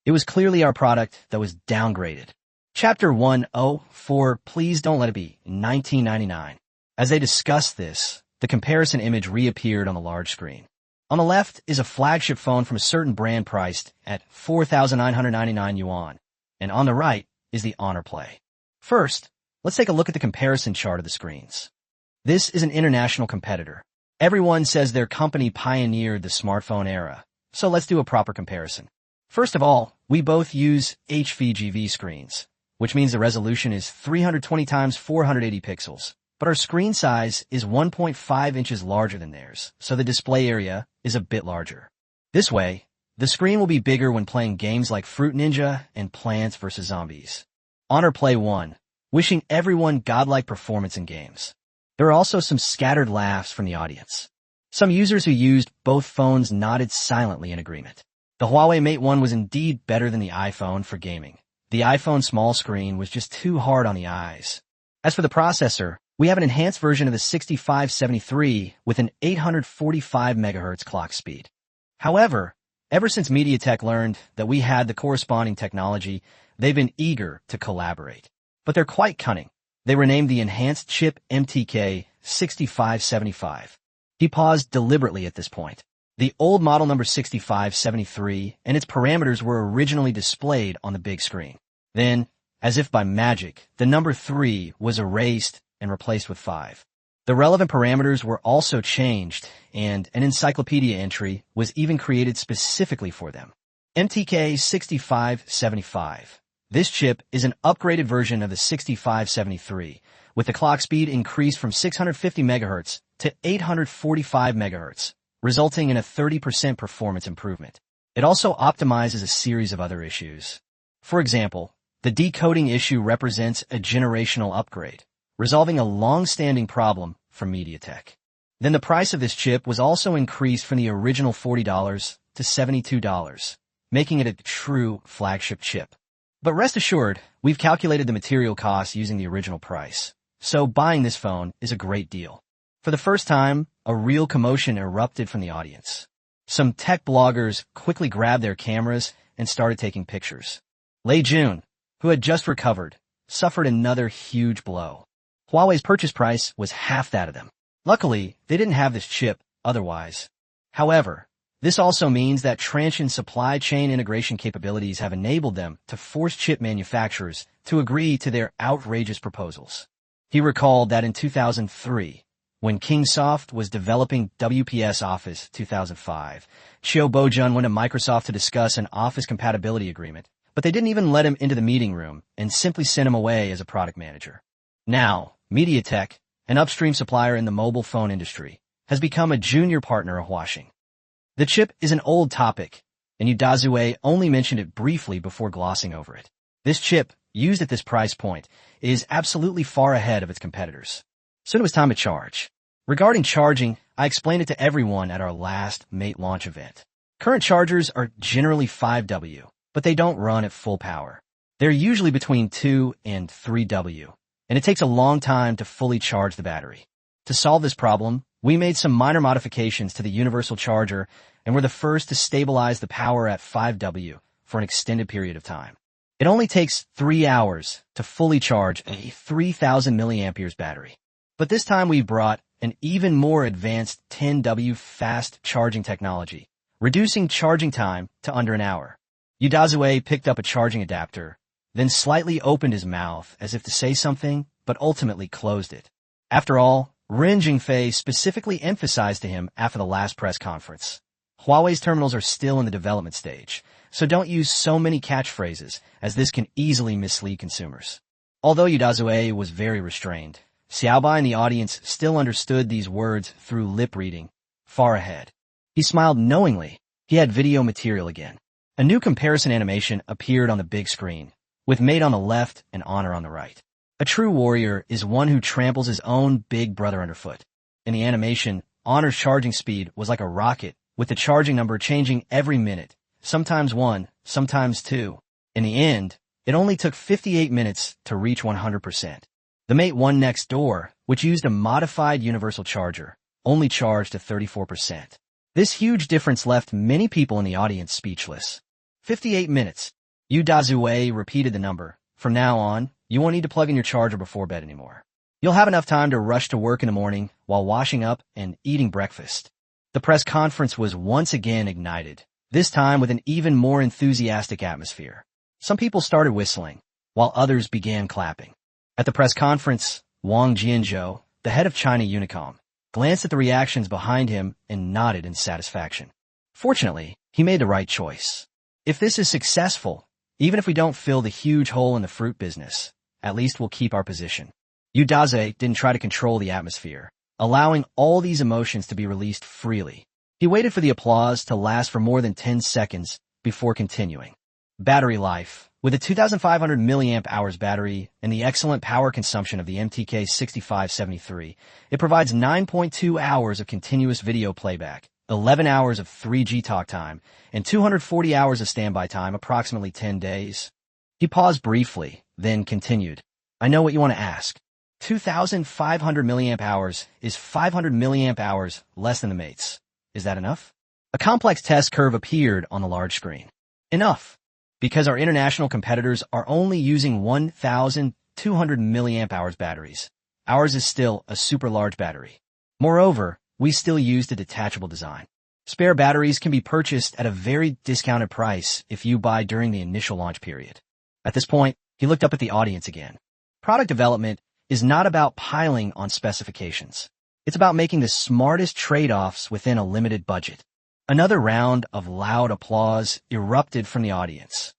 It was clearly our product that was downgraded. Chapter 104, Please Don't Let It Be, 1999. As they discussed this, the comparison image reappeared on the large screen. On the left is a flagship phone from a certain brand priced at 4,999 yuan, and on the right is the Honor Play. First, let's take a look at the comparison chart of the screens. This is an international competitor. Everyone says their company pioneered the smartphone era, so let's do a proper comparison. First of all, we both use HVGV screens, which means the resolution is 320 x 480 pixels, but our screen size is 1.5 inches larger than theirs, so the display area is a bit larger. This way, the screen will be bigger when playing games like Fruit Ninja and Plants vs. Zombies. Honor Play 1, wishing everyone godlike performance in games. There are also some scattered laughs from the audience. Some users who used both phones nodded silently in agreement. The Huawei Mate 1 was indeed better than the iPhone for gaming. The iPhone small screen was just too hard on the eyes. As for the processor, we have an enhanced version of the 6573 with an 845 MHz clock speed. However, ever since MediaTek learned that we had the corresponding technology, they've been eager to collaborate. But they're quite cunning. They were named the Enhanced Chip MTK 6575. He paused deliberately at this point. The old model number 6573 and its parameters were originally displayed on the big screen. Then, as if by magic, the number 3 was erased and replaced with 5. The relevant parameters were also changed, and an encyclopedia entry was even created specifically for them. MTK 6575. This chip is an upgraded version of the 6573, with the clock speed increased from 650 MHz to 845 MHz, resulting in a 30% performance improvement. It also optimizes a series of other issues. For example, the decoding issue represents a generational upgrade, resolving a long-standing problem for MediaTek. Then the price of this chip was also increased from the original $40 to $72, making it a true flagship chip. But rest assured, we've calculated the material costs using the original price. So buying this phone is a great deal. For the first time, a real commotion erupted from the audience. Some tech bloggers quickly grabbed their cameras and started taking pictures. Lei Jun, who had just recovered, suffered another huge blow. Huawei's purchase price was half that of them. Luckily, they didn't have this chip otherwise. However, this also means that Transsion's supply chain integration capabilities have enabled them to force chip manufacturers to agree to their outrageous proposals. He recalled that in 2003, when Kingsoft was developing WPS Office 2005, Xiao Bojun went to Microsoft to discuss an Office compatibility agreement, but they didn't even let him into the meeting room and simply sent him away as a product manager. Now, MediaTek, an upstream supplier in the mobile phone industry, has become a junior partner of Huawei. The chip is an old topic, and Udazue only mentioned it briefly before glossing over it. This chip, used at this price point, is absolutely far ahead of its competitors. Soon it was time to charge. Regarding charging, I explained it to everyone at our last Mate launch event. Current chargers are generally 5W, but they don't run at full power. They're usually between 2 and 3W, and it takes a long time to fully charge the battery. To solve this problem, we made some minor modifications to the universal charger and were the first to stabilize the power at 5W for an extended period of time. It only takes 3 hours to fully charge a 3000 milliamperes battery. But this time we brought an even more advanced 10W fast charging technology, reducing charging time to under an hour. Udazue picked up a charging adapter, then slightly opened his mouth as if to say something, but ultimately closed it. After all, Ren Jingfei specifically emphasized to him after the last press conference, Huawei's terminals are still in the development stage, so don't use so many catchphrases, as this can easily mislead consumers. Although Udazue was very restrained, Xiaobai in the audience still understood these words through lip reading, far ahead. He smiled knowingly. He had video material again. A new comparison animation appeared on the big screen, with Mate on the left and Honor on the right. A true warrior is one who tramples his own big brother underfoot. In the animation, Honor's charging speed was like a rocket, with the charging number changing every minute, sometimes 1, sometimes 2. In the end, it only took 58 minutes to reach 100%. The Mate 1 next door, which used a modified universal charger, only charged to 34%. This huge difference left many people in the audience speechless. 58 minutes. Udazue repeated the number. From now on, you won't need to plug in your charger before bed anymore. You'll have enough time to rush to work in the morning while washing up and eating breakfast. The press conference was once again ignited, this time with an even more enthusiastic atmosphere. Some people started whistling, while others began clapping. At the press conference, Wang Jianzhou, the head of China Unicom, glanced at the reactions behind him and nodded in satisfaction. Fortunately, he made the right choice. If this is successful, even if we don't fill the huge hole in the fruit business, at least we'll keep our position. Udazue didn't try to control the atmosphere, allowing all these emotions to be released freely. He waited for the applause to last for more than 10 seconds before continuing. Battery life. With a 2,500 milliamp hours battery and the excellent power consumption of the MTK 6573, it provides 9.2 hours of continuous video playback, 11 hours of 3G talk time, and 240 hours of standby time, approximately 10 days. He paused briefly, then continued. I know what you want to ask. 2,500 milliamp hours is 500 milliamp hours less than the Mate's. Is that enough? A complex test curve appeared on the large screen. Enough, because our international competitors are only using 1,200 milliamp hours batteries. Ours is still a super large battery. Moreover, we still used a detachable design. Spare batteries can be purchased at a very discounted price if you buy during the initial launch period. At this point, he looked up at the audience again. Product development is not about piling on specifications. It's about making the smartest trade-offs within a limited budget. Another round of loud applause erupted from the audience.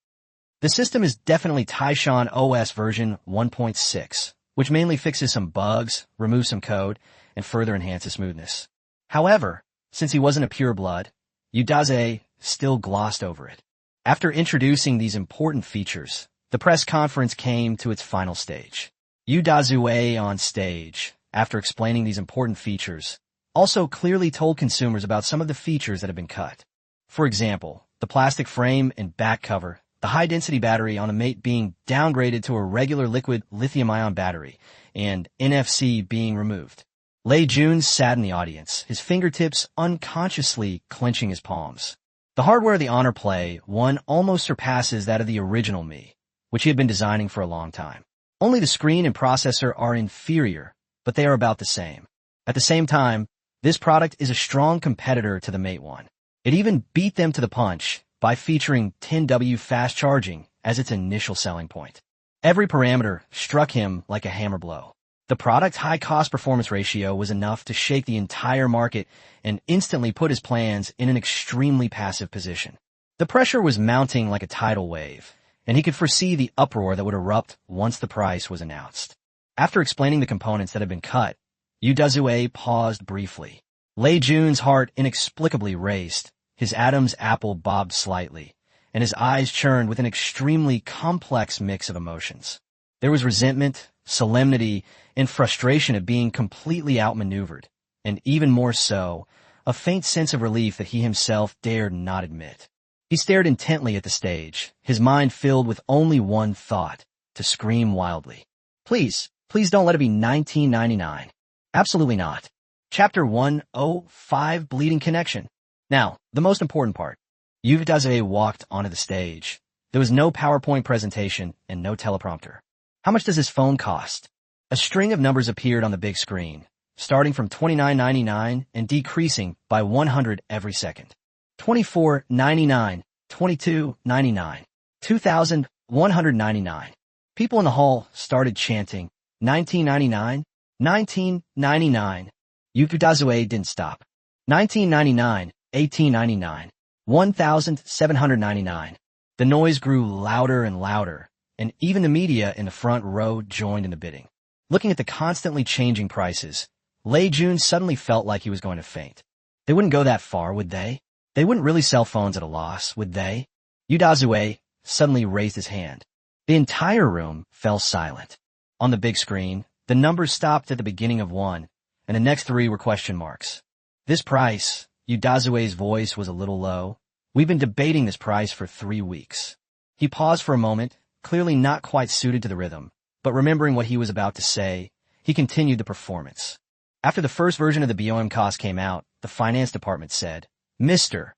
The system is definitely Taishan OS version 1.6, which mainly fixes some bugs, removes some code, and further enhances smoothness. However, since he wasn't a pureblood, Udazue still glossed over it. After introducing these important features, the press conference came to its final stage. Udazue on stage, after explaining these important features, also clearly told consumers about some of the features that have been cut. For example, the plastic frame and back cover, the high-density battery on the Mate being downgraded to a regular liquid lithium-ion battery, and NFC being removed. Lei Jun sat in the audience, his fingertips unconsciously clenching his palms. The hardware of the Honor Play 1 almost surpasses that of the original Mi, which he had been designing for a long time. Only the screen and processor are inferior, but they are about the same. At the same time, this product is a strong competitor to the Mate 1. It even beat them to the punch by featuring 10W fast charging as its initial selling point. Every parameter struck him like a hammer blow. The product's high cost-performance ratio was enough to shake the entire market and instantly put his plans in an extremely passive position. The pressure was mounting like a tidal wave, and he could foresee the uproar that would erupt once the price was announced. After explaining the components that had been cut, Yu Dazue paused briefly. Lei Jun's heart inexplicably raced, his Adam's apple bobbed slightly, and his eyes churned with an extremely complex mix of emotions. There was resentment, solemnity, and frustration at being completely outmaneuvered, and even more so, a faint sense of relief that he himself dared not admit. He stared intently at the stage, his mind filled with only one thought, to scream wildly. Please don't let it be 1999. Absolutely not. Chapter 105, Bleeding Connection. Now, the most important part. Yu Dazue walked onto the stage. There was no PowerPoint presentation and no teleprompter. How much does this phone cost? A string of numbers appeared on the big screen, starting from $29.99 and decreasing by 100 every second. $24.99, $22.99, $2,199. People in the hall started chanting, $19.99, $19.99. Yu Dazue didn't stop. $19.99, $18.99, $1,799. The noise grew louder and louder, and even the media in the front row joined in the bidding. Looking at the constantly changing prices, Lei Jun suddenly felt like he was going to faint. They wouldn't go that far, would they? They wouldn't really sell phones at a loss, would they? Yu Dazue suddenly raised his hand. The entire room fell silent. On the big screen, the numbers stopped at the beginning of one, and the next three were question marks. This price, Yu Dazue's voice was a little low. We've been debating this price for 3 weeks. He paused for a moment, clearly not quite suited to the rhythm, but remembering what he was about to say, he continued the performance. After the first version of the BOM cost came out, the finance department said, Mr.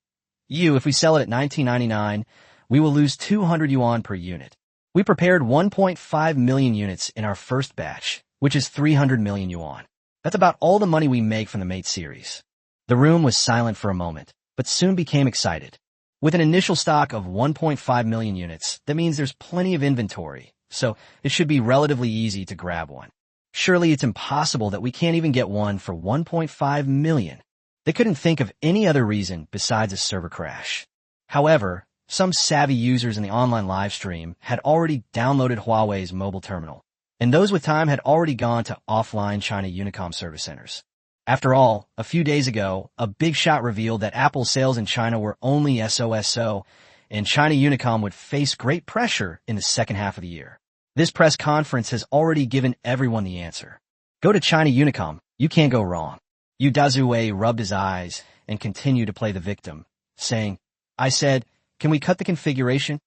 Yu, if we sell it at $19.99, we will lose 200 yuan per unit. We prepared 1.5 million units in our first batch, which is 300 million yuan. That's about all the money we make from the Mate series. The room was silent for a moment, but soon became excited. With an initial stock of 1.5 million units, that means there's plenty of inventory, so it should be relatively easy to grab one. Surely it's impossible that we can't even get one for 1.5 million. They couldn't think of any other reason besides a server crash. However, some savvy users in the online live stream had already downloaded Huawei's mobile terminal, and those with time had already gone to offline China Unicom service centers. After all, a few days ago, a big shot revealed that Apple's sales in China were only SOSO, and China Unicom would face great pressure in the second half of the year. This press conference has already given everyone the answer. Go to China Unicom, you can't go wrong. Yu Dazue rubbed his eyes and continued to play the victim, saying, I said, can we cut the configuration?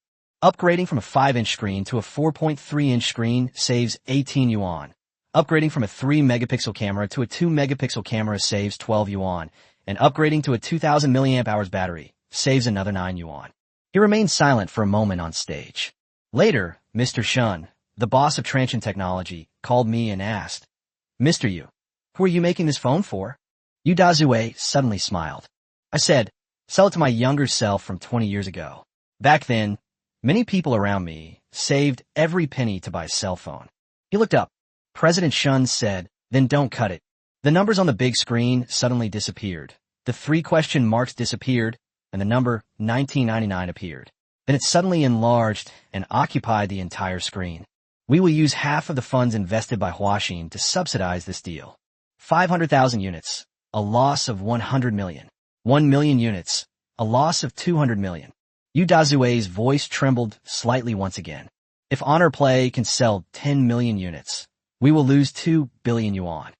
Upgrading from a 5-inch screen to a 4.3-inch screen saves 18 yuan. Upgrading from a 3-megapixel camera to a 2-megapixel camera saves 12 yuan, and upgrading to a 2000 mAh battery saves another 9 yuan. He remained silent for a moment on stage. Later, Mr. Shun, the boss of Transsion Technology, called me and asked, Mr. Yu, who are you making this phone for? Yu Dazue suddenly smiled. I said, sell it to my younger self from 20 years ago. Back then, many people around me saved every penny to buy a cell phone. He looked up. President Shun said, then don't cut it. The numbers on the big screen suddenly disappeared. The 3 question marks disappeared, and the number 1999 appeared. Then it suddenly enlarged and occupied the entire screen. We will use half of the funds invested by Huaxin to subsidize this deal. 500,000 units, a loss of 100 million. 1 million units, a loss of 200 million. Yu Dazue's voice trembled slightly once again. If Honor Play can sell 10 million units, we will lose 2 billion yuan.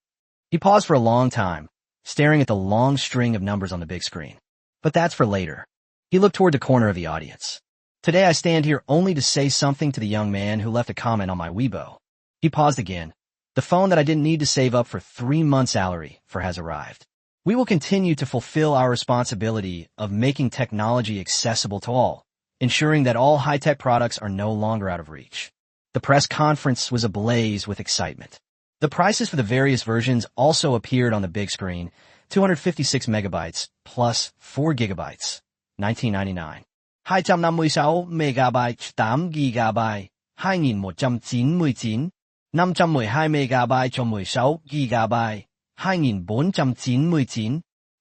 He paused for a long time, staring at the long string of numbers on the big screen. But that's for later. He looked toward the corner of the audience. Today I stand here only to say something to the young man who left a comment on my Weibo. He paused again. The phone that I didn't need to save up for 3 months' salary for has arrived. We will continue to fulfill our responsibility of making technology accessible to all, ensuring that all high-tech products are no longer out of reach. The press conference was ablaze with excitement. The prices for the various versions also appeared on the big screen, 256 megabytes plus 4 gigabytes, $19.99. 256 megabyte 8 gigabyte, 2199. 512 megabyte 16 gigabyte, 2499.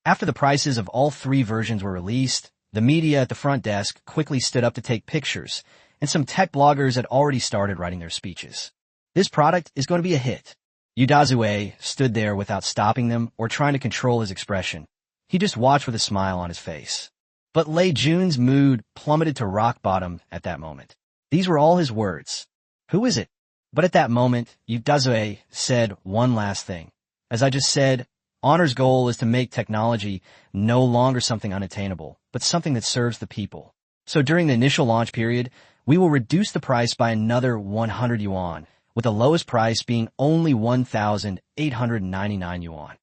After the prices of all 3 versions were released, the media at the front desk quickly stood up to take pictures, and some tech bloggers had already started writing their speeches. This product is going to be a hit. Yudazue stood there without stopping them or trying to control his expression. He just watched with a smile on his face. But Lei Jun's mood plummeted to rock bottom at that moment. These were all his words. Who is it? But at that moment, Yudazue said one last thing. As I just said, Honor's goal is to make technology no longer something unattainable, but something that serves the people. So during the initial launch period, we will reduce the price by another 100 yuan, with the lowest price being only 1,899 yuan.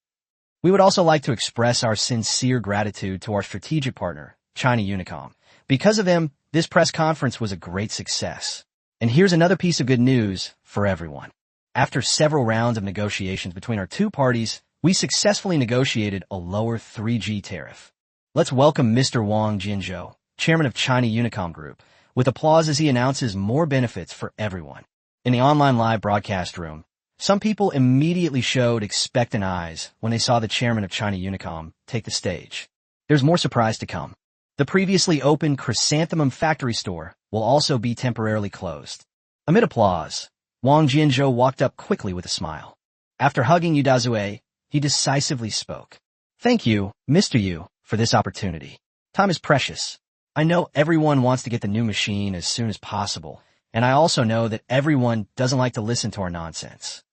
We would also like to express our sincere gratitude to our strategic partner, China Unicom. Because of them, this press conference was a great success. And here's another piece of good news for everyone. After several rounds of negotiations between our two parties, we successfully negotiated a lower 3G tariff. Let's welcome Mr. Wang Jinzhou, chairman of China Unicom Group, with applause as he announces more benefits for everyone. In the online live broadcast room, some people immediately showed expectant eyes when they saw the chairman of China Unicom take the stage. There's more surprise to come. The previously open Chrysanthemum factory store will also be temporarily closed. Amid applause, Wang Jinzhou walked up quickly with a smile. After hugging Yudazue, he decisively spoke. Thank you, Mr. Yu, for this opportunity. Time is precious. I know everyone wants to get the new machine as soon as possible, and I also know that everyone doesn't like to listen to our nonsense.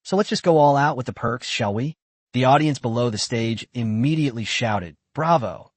So let's just go all out with the perks, shall we? The audience below the stage immediately shouted, "Bravo!"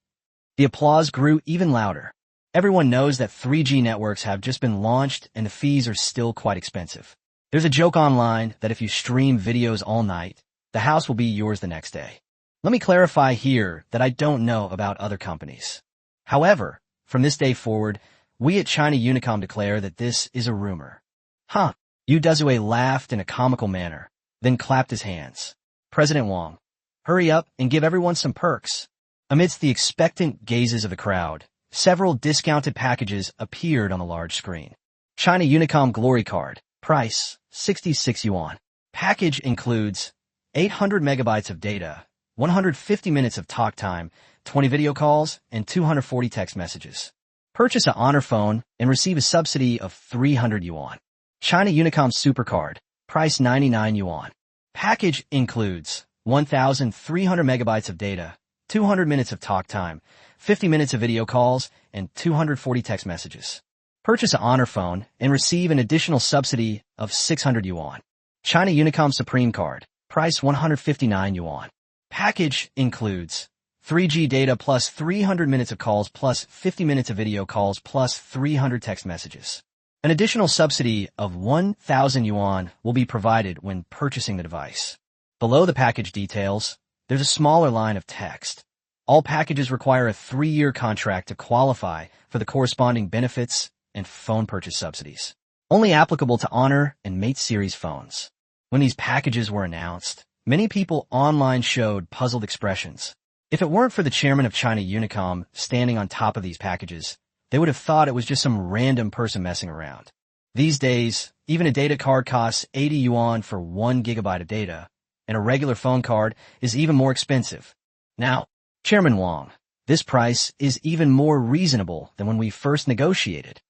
The applause grew even louder. Everyone knows that 3G networks have just been launched and the fees are still quite expensive. There's a joke online that if you stream videos all night, the house will be yours the next day. Let me clarify here that I don't know about other companies. However, from this day forward, we at China Unicom declare that this is a rumor. Huh. Yudazue laughed in a comical manner, then clapped his hands. President Wang, hurry up and give everyone some perks. Amidst the expectant gazes of the crowd, several discounted packages appeared on the large screen. China Unicom Glory Card, price, 66 yuan. Package includes 800 megabytes of data, 150 minutes of talk time, 20 video calls, and 240 text messages. Purchase an Honor phone and receive a subsidy of 300 yuan. China Unicom Supercard, price 99 yuan. Package includes 1,300 megabytes of data, 200 minutes of talk time, 50 minutes of video calls, and 240 text messages. Purchase an Honor phone and receive an additional subsidy of 600 yuan. China Unicom Supreme Card, price 159 yuan. Package includes 3G data plus 300 minutes of calls plus 50 minutes of video calls plus 300 text messages. An additional subsidy of 1,000 yuan will be provided when purchasing the device. Below the package details, there's a smaller line of text. All packages require a 3-year contract to qualify for the corresponding benefits and phone purchase subsidies. Only applicable to Honor and Mate series phones. When these packages were announced, many people online showed puzzled expressions. If it weren't for the chairman of China Unicom standing on top of these packages, they would have thought it was just some random person messing around. These days, even a data card costs 80 yuan for 1 gigabyte of data, and a regular phone card is even more expensive. Now, Chairman Wang, this price is even more reasonable than when we first negotiated.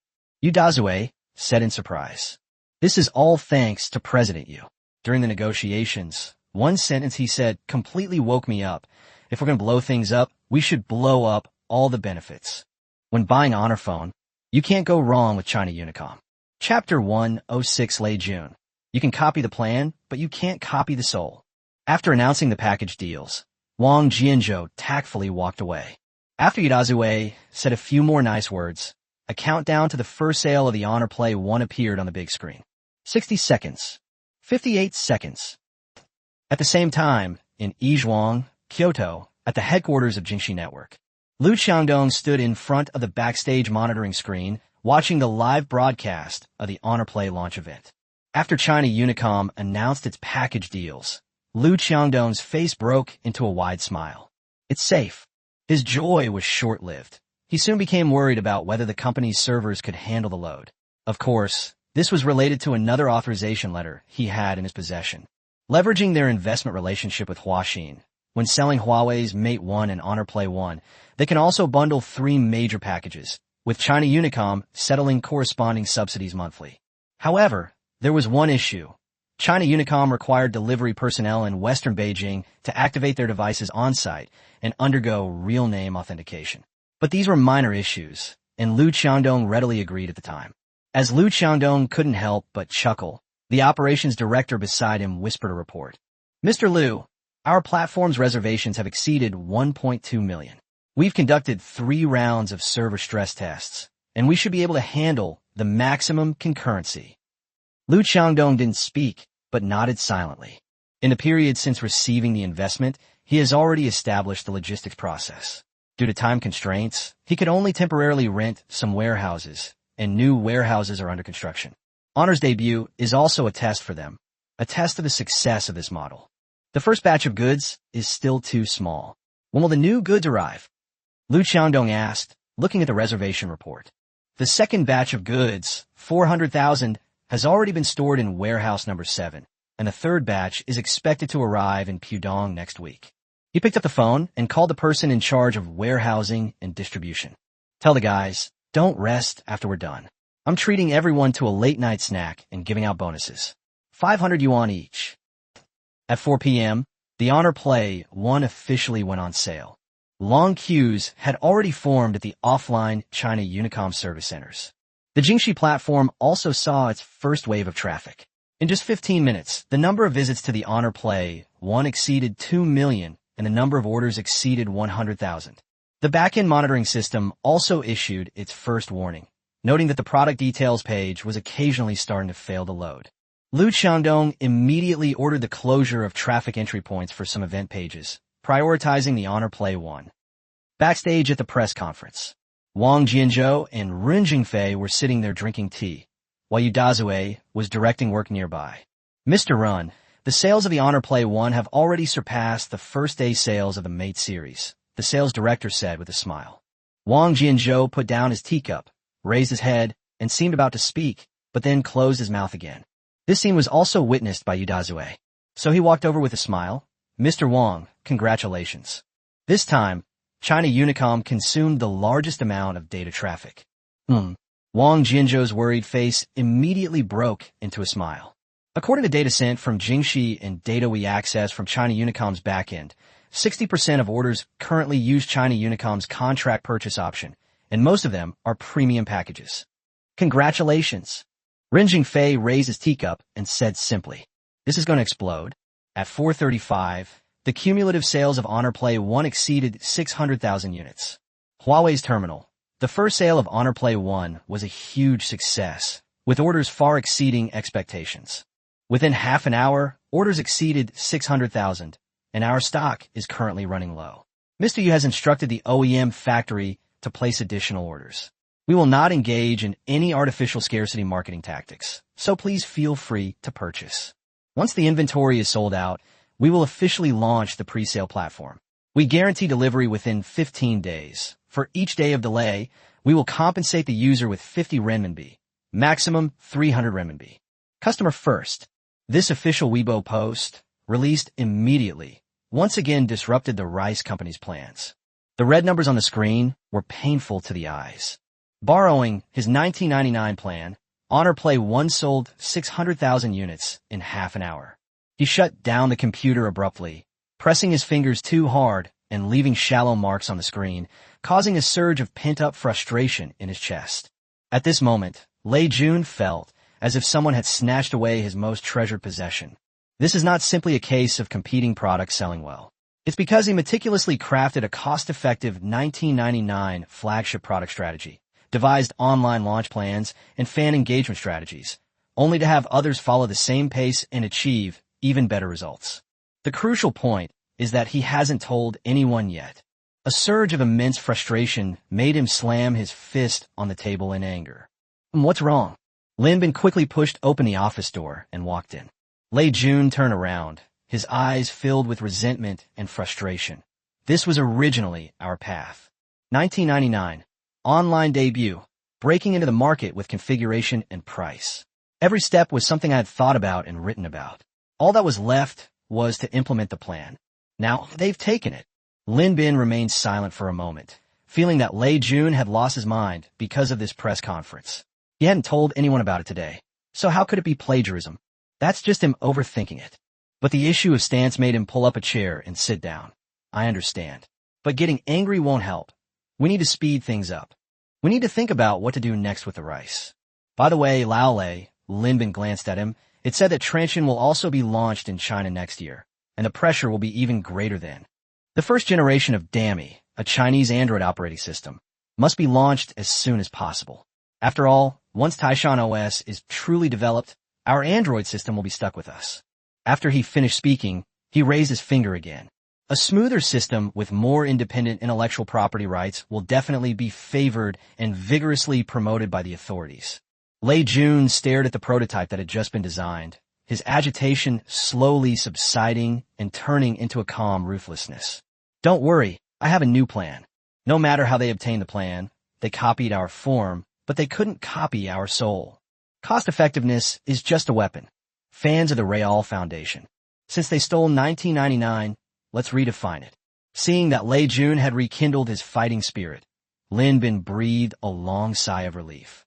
Yudazue said in surprise. This is all thanks to President Yu. During the negotiations, one sentence he said completely woke me up. If we're going to blow things up, we should blow up all the benefits. When buying Honor phone, you can't go wrong with China Unicom. Chapter 106 Lei Jun. You can copy the plan, but you can't copy the soul. After announcing the package deals, Wang Jinzhou tactfully walked away. After Yudazue said a few more nice words, a countdown to the first sale of the Honor Play 1 appeared on the big screen. 60 seconds. 58 seconds. At the same time, in Izhuang, Kyoto, at the headquarters of Jingxi Network, Liu Qiangdong stood in front of the backstage monitoring screen, watching the live broadcast of the Honor Play launch event. After China Unicom announced its package deals, Liu Qiangdong's face broke into a wide smile. It's safe. His joy was short-lived. He soon became worried about whether the company's servers could handle the load. Of course, this was related to another authorization letter he had in his possession. Leveraging their investment relationship with Huaxin, when selling Huawei's Mate 1 and Honor Play 1, they can also bundle 3 major packages, with China Unicom settling corresponding subsidies monthly. However, there was one issue. China Unicom required delivery personnel in Western Beijing to activate their devices on-site and undergo real-name authentication. But these were minor issues, and Liu Qiangdong readily agreed at the time. As Liu Qiangdong couldn't help but chuckle, the operations director beside him whispered a report. Mr. Liu, our platform's reservations have exceeded 1.2 million. We've conducted 3 rounds of server stress tests, and we should be able to handle the maximum concurrency. Liu Qiangdong didn't speak, but nodded silently. In the period since receiving the investment, he has already established the logistics process. Due to time constraints, he could only temporarily rent some warehouses, and new warehouses are under construction. Honor's debut is also a test for them, a test of the success of this model. The first batch of goods is still too small. When will the new goods arrive? Liu Qiangdong asked, looking at the reservation report. The second batch of goods, 400,000, has already been stored in warehouse number 7, and the third batch is expected to arrive in Pudong next week. He picked up the phone and called the person in charge of warehousing and distribution. Tell the guys, don't rest after we're done. I'm treating everyone to a late-night snack and giving out bonuses. 500 yuan each. At 4 p.m., the Honor Play 1 officially went on sale. Long queues had already formed at the offline China Unicom service centers. The Jingxi platform also saw its first wave of traffic. In just 15 minutes, the number of visits to the Honor Play 1 exceeded 2 million, and the number of orders exceeded 100,000. The back-end monitoring system also issued its first warning, noting that the product details page was occasionally starting to fail to load. Liu Qiangdong immediately ordered the closure of traffic entry points for some event pages, prioritizing the Honor Play 1. Backstage at the press conference, Wang Jianzhou and Ren Jingfei were sitting there drinking tea, while Yu Dazue was directing work nearby. Mr. Run, the sales of the Honor Play 1 have already surpassed the first-day sales of the Mate series, the sales director said with a smile. Wang Jianzhou put down his teacup, raised his head, and seemed about to speak, but then closed his mouth again. This scene was also witnessed by Yu Dazue. So he walked over with a smile. Mr. Wang, congratulations. This time, China Unicom consumed the largest amount of data traffic. Wang Jianzhou's worried face immediately broke into a smile. According to data sent from Jingxi and data we access from China Unicom's backend, 60% of orders currently use China Unicom's contract purchase option, and most of them are premium packages. Congratulations. Ren Jingfei raised his teacup and said simply, this is going to explode. At 4:35, the cumulative sales of Honor Play 1 exceeded 600,000 units. Huawei's terminal. The first sale of Honor Play 1 was a huge success, with orders far exceeding expectations. Within half an hour, orders exceeded 600,000, and our stock is currently running low. Mr. Yu has instructed the OEM factory to place additional orders. We will not engage in any artificial scarcity marketing tactics, so please feel free to purchase. Once the inventory is sold out, we will officially launch the pre-sale platform. We guarantee delivery within 15 days. For each day of delay, we will compensate the user with 50 renminbi, maximum 300 renminbi. Customer first. This official Weibo post, released immediately, once again disrupted the Rice Company's plans. The red numbers on the screen were painful to the eyes. Borrowing his 1999 plan, Honor Play 1 sold 600,000 units in half an hour. He shut down the computer abruptly, pressing his fingers too hard and leaving shallow marks on the screen, causing a surge of pent-up frustration in his chest. At this moment, Lei Jun felt as if someone had snatched away his most treasured possession. This is not simply a case of competing products selling well. It's because he meticulously crafted a cost-effective 1999 flagship product strategy devised online launch plans, and fan engagement strategies, only to have others follow the same pace and achieve even better results. The crucial point is that he hasn't told anyone yet. A surge of immense frustration made him slam his fist on the table in anger. What's wrong? Lin Bin quickly pushed open the office door and walked in. Lei Jun turned around, his eyes filled with resentment and frustration. This was originally our path. 1999. Online debut. Breaking into the market with configuration and price. Every step was something I had thought about and written about. All that was left was to implement the plan. Now, they've taken it. Lin Bin remained silent for a moment, feeling that Lei Jun had lost his mind because of this press conference. He hadn't told anyone about it today, so how could it be plagiarism? That's just him overthinking it. But the issue of stance made him pull up a chair and sit down. I understand. But getting angry won't help. We need to speed things up. We need to think about what to do next with the rice. By the way, Lao Lei, Lin Bin glanced at him. It said that Transsion will also be launched in China next year, and the pressure will be even greater then. The first generation of Dami, a Chinese Android operating system, must be launched as soon as possible. After all, once Taishan OS is truly developed, our Android system will be stuck with us. After he finished speaking, he raised his finger again. A smoother system with more independent intellectual property rights will definitely be favored and vigorously promoted by the authorities. Lei Jun stared at the prototype that had just been designed, his agitation slowly subsiding and turning into a calm ruthlessness. Don't worry, I have a new plan. No matter how they obtained the plan, they copied our form, but they couldn't copy our soul. Cost-effectiveness is just a weapon. Fans of the Real Foundation. Since they stole 1999, let's redefine it. Seeing that Lei Jun had rekindled his fighting spirit, Lin Bin breathed a long sigh of relief.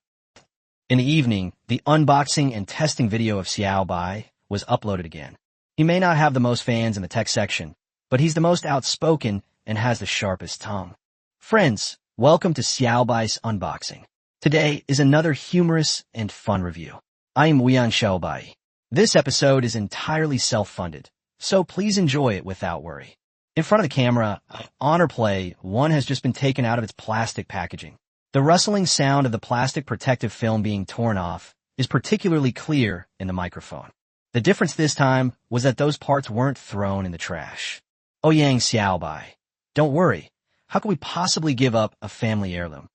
In the evening, the unboxing and testing video of Xiao Bai was uploaded again. He may not have the most fans in the tech section, but he's the most outspoken and has the sharpest tongue. Friends, welcome to Xiao Bai's unboxing. Today is another humorous and fun review. I am Wian Xiao Bai. This episode is entirely self-funded, so please enjoy it without worry. In front of the camera, Honor Play 1 has just been taken out of its plastic packaging. The rustling sound of the plastic protective film being torn off is particularly clear in the microphone. The difference this time was that those parts weren't thrown in the trash. Ouyang Xiao Bai. Don't worry. How could we possibly give up a family heirloom?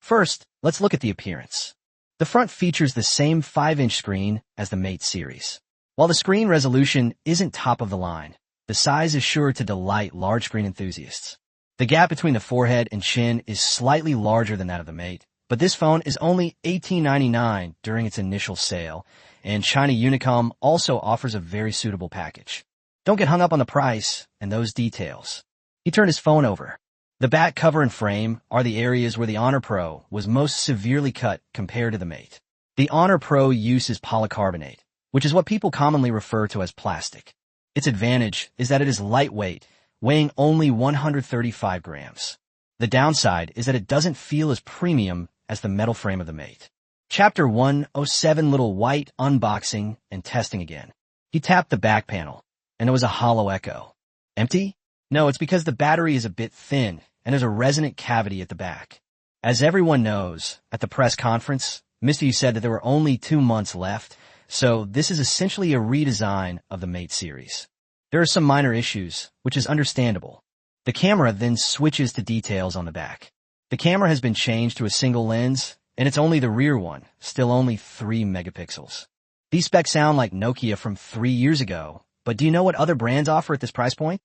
First, let's look at the appearance. The front features the same 5-inch screen as the Mate series. While the screen resolution isn't top of the line, the size is sure to delight large screen enthusiasts. The gap between the forehead and chin is slightly larger than that of the Mate, but this phone is only $18.99 during its initial sale, and China Unicom also offers a very suitable package. Don't get hung up on the price and those details. He turned his phone over. The back cover and frame are the areas where the Honor Pro was most severely cut compared to the Mate. The Honor Pro uses polycarbonate, which is what people commonly refer to as plastic. Its advantage is that it is lightweight, weighing only 135 grams. The downside is that it doesn't feel as premium as the metal frame of the Mate. Chapter 107 Little White Unboxing and Testing Again. He tapped the back panel, and there was a hollow echo. Empty? No, it's because the battery is a bit thin, and there's a resonant cavity at the back. As everyone knows, at the press conference, Mr. Yu said that there were only 2 months left, so this is essentially a redesign of the Mate series. There are some minor issues, which is understandable. The camera then switches to details on the back. The camera has been changed to a single lens, and it's only the rear one, still only 3 megapixels. These specs sound like Nokia from 3 years ago, but do you know what other brands offer at this price point?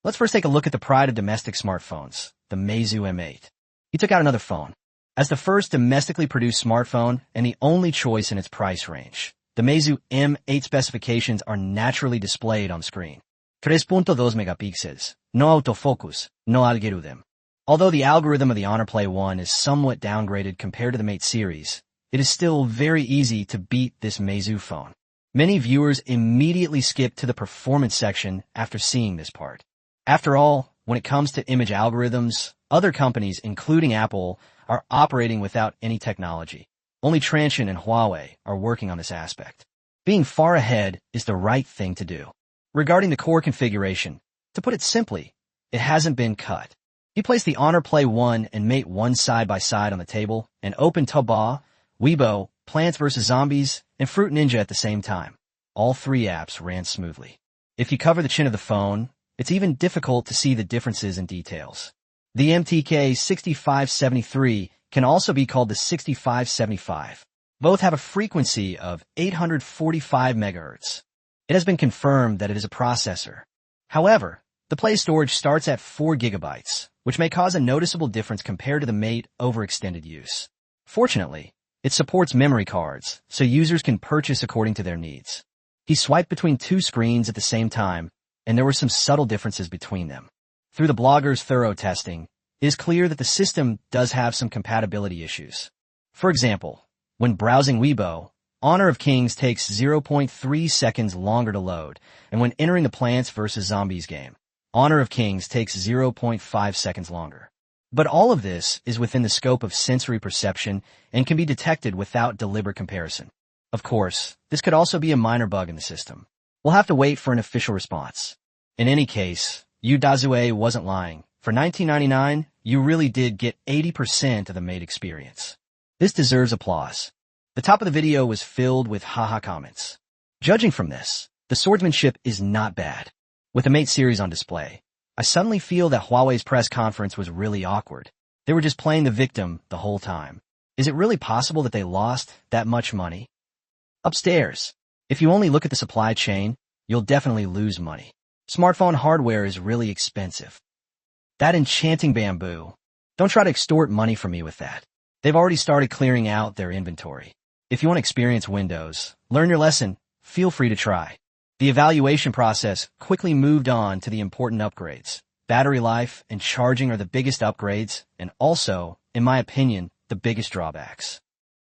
Let's first take a look at the pride of domestic smartphones, the Meizu M8. He took out another phone. As the first domestically produced smartphone and the only choice in its price range, the Meizu M8 specifications are naturally displayed on screen. 3.2 megapixels, no autofocus, no algorithm. Although the algorithm of the Honor Play 1 is somewhat downgraded compared to the Mate series, it is still very easy to beat this Meizu phone. Many viewers immediately skip to the performance section after seeing this part. After all, when it comes to image algorithms, other companies, including Apple, are operating without any technology. Only Transsion and Huawei are working on this aspect. Being far ahead is the right thing to do. Regarding the core configuration, to put it simply, it hasn't been cut. He placed the Honor Play 1 and Mate 1 side by side on the table and opened Taba, Weibo, Plants vs. Zombies, and Fruit Ninja at the same time. All three apps ran smoothly. If you cover the chin of the phone, it's even difficult to see the differences in details. The MTK 6573 can also be called the 6575. Both have a frequency of 845 MHz. It has been confirmed that it is a processor. However, the Play storage starts at 4 GB, which may cause a noticeable difference compared to the Mate over extended use. Fortunately, it supports memory cards, so users can purchase according to their needs. He swiped between two screens at the same time, and there were some subtle differences between them. Through the blogger's thorough testing, it is clear that the system does have some compatibility issues. For example, when browsing Weibo, Honor of Kings takes 0.3 seconds longer to load, and when entering the Plants vs. Zombies game, Honor of Kings takes 0.5 seconds longer. But all of this is within the scope of sensory perception and can be detected without deliberate comparison. Of course, this could also be a minor bug in the system. We'll have to wait for an official response. In any case, Yu Dazue wasn't lying. For $19.99, you really did get 80% of the Mate experience. This deserves applause. The top of the video was filled with haha comments. Judging from this, the swordsmanship is not bad. With the Mate series on display, I suddenly feel that Huawei's press conference was really awkward. They were just playing the victim the whole time. Is it really possible that they lost that much money? Upstairs, if you only look at the supply chain, you'll definitely lose money. Smartphone hardware is really expensive. That enchanting bamboo. Don't try to extort money from me with that. They've already started clearing out their inventory. If you want to experience Windows, learn your lesson, feel free to try. The evaluation process quickly moved on to the important upgrades. Battery life and charging are the biggest upgrades, and also, in my opinion, the biggest drawbacks.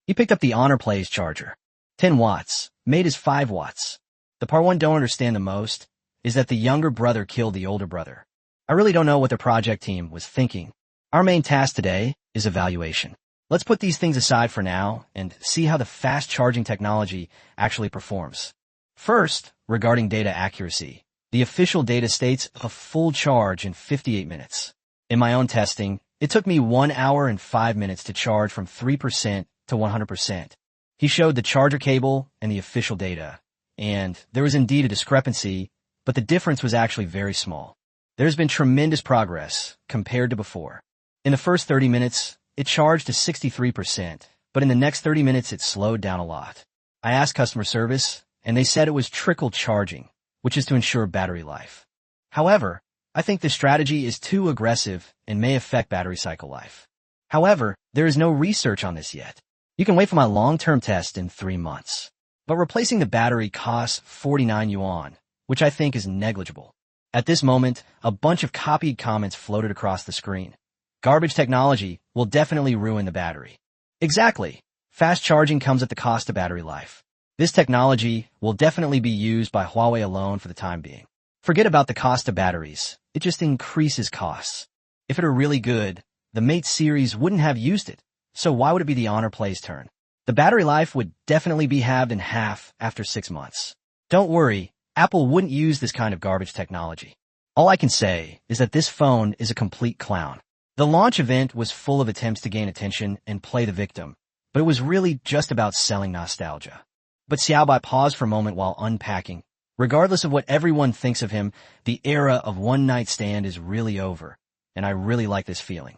He picked up the Honor Play's charger. 10 watts. Mate is 5 watts. The part one don't understand the most is that the younger brother killed the older brother. I really don't know what the project team was thinking. Our main task today is evaluation. Let's put these things aside for now and see how the fast charging technology actually performs. First, regarding data accuracy, the official data states a full charge in 58 minutes. In my own testing, it took me 1 hour and 5 minutes to charge from 3% to 100%. He showed the charger cable and the official data, and there was indeed a discrepancy, but the difference was actually very small. There's been tremendous progress compared to before. In the first 30 minutes, it charged to 63%, but in the next 30 minutes it slowed down a lot. I asked customer service, and they said it was trickle charging, which is to ensure battery life. However, I think this strategy is too aggressive and may affect battery cycle life. However, there is no research on this yet. You can wait for my long-term test in 3 months. But replacing the battery costs 49 yuan, which I think is negligible. At this moment, a bunch of copied comments floated across the screen. Garbage technology will definitely ruin the battery. Exactly. Fast charging comes at the cost of battery life. This technology will definitely be used by Huawei alone for the time being. Forget about the cost of batteries. It just increases costs. If it were really good, the Mate series wouldn't have used it. So why would it be the Honor Play's turn? The battery life would definitely be halved in half after 6 months. Don't worry, Apple wouldn't use this kind of garbage technology. All I can say is that this phone is a complete clown. The launch event was full of attempts to gain attention and play the victim, but it was really just about selling nostalgia. But Xiaobai paused for a moment while unpacking. Regardless of what everyone thinks of him, the era of one-night stand is really over, and I really like this feeling.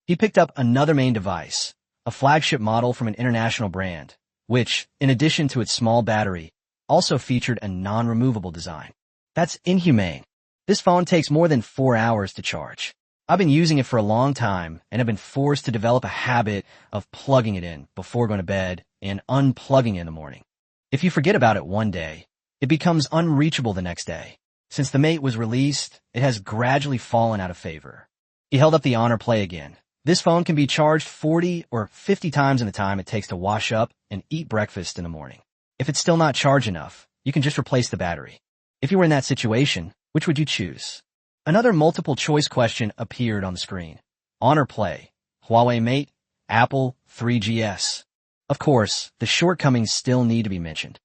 He picked up another main device, a flagship model from an international brand, which, in addition to its small battery, also featured a non-removable design. That's inhumane. This phone takes more than 4 hours to charge. I've been using it for a long time and have been forced to develop a habit of plugging it in before going to bed and unplugging it in the morning. If you forget about it one day, it becomes unreachable the next day. Since the Mate was released, it has gradually fallen out of favor. He held up the Honor Play again. This phone can be charged 40 or 50 times in the time it takes to wash up and eat breakfast in the morning. If it's still not charged enough, you can just replace the battery. If you were in that situation, which would you choose? Another multiple choice question appeared on the screen. Honor Play, Huawei Mate, Apple 3GS. Of course, the shortcomings still need to be mentioned.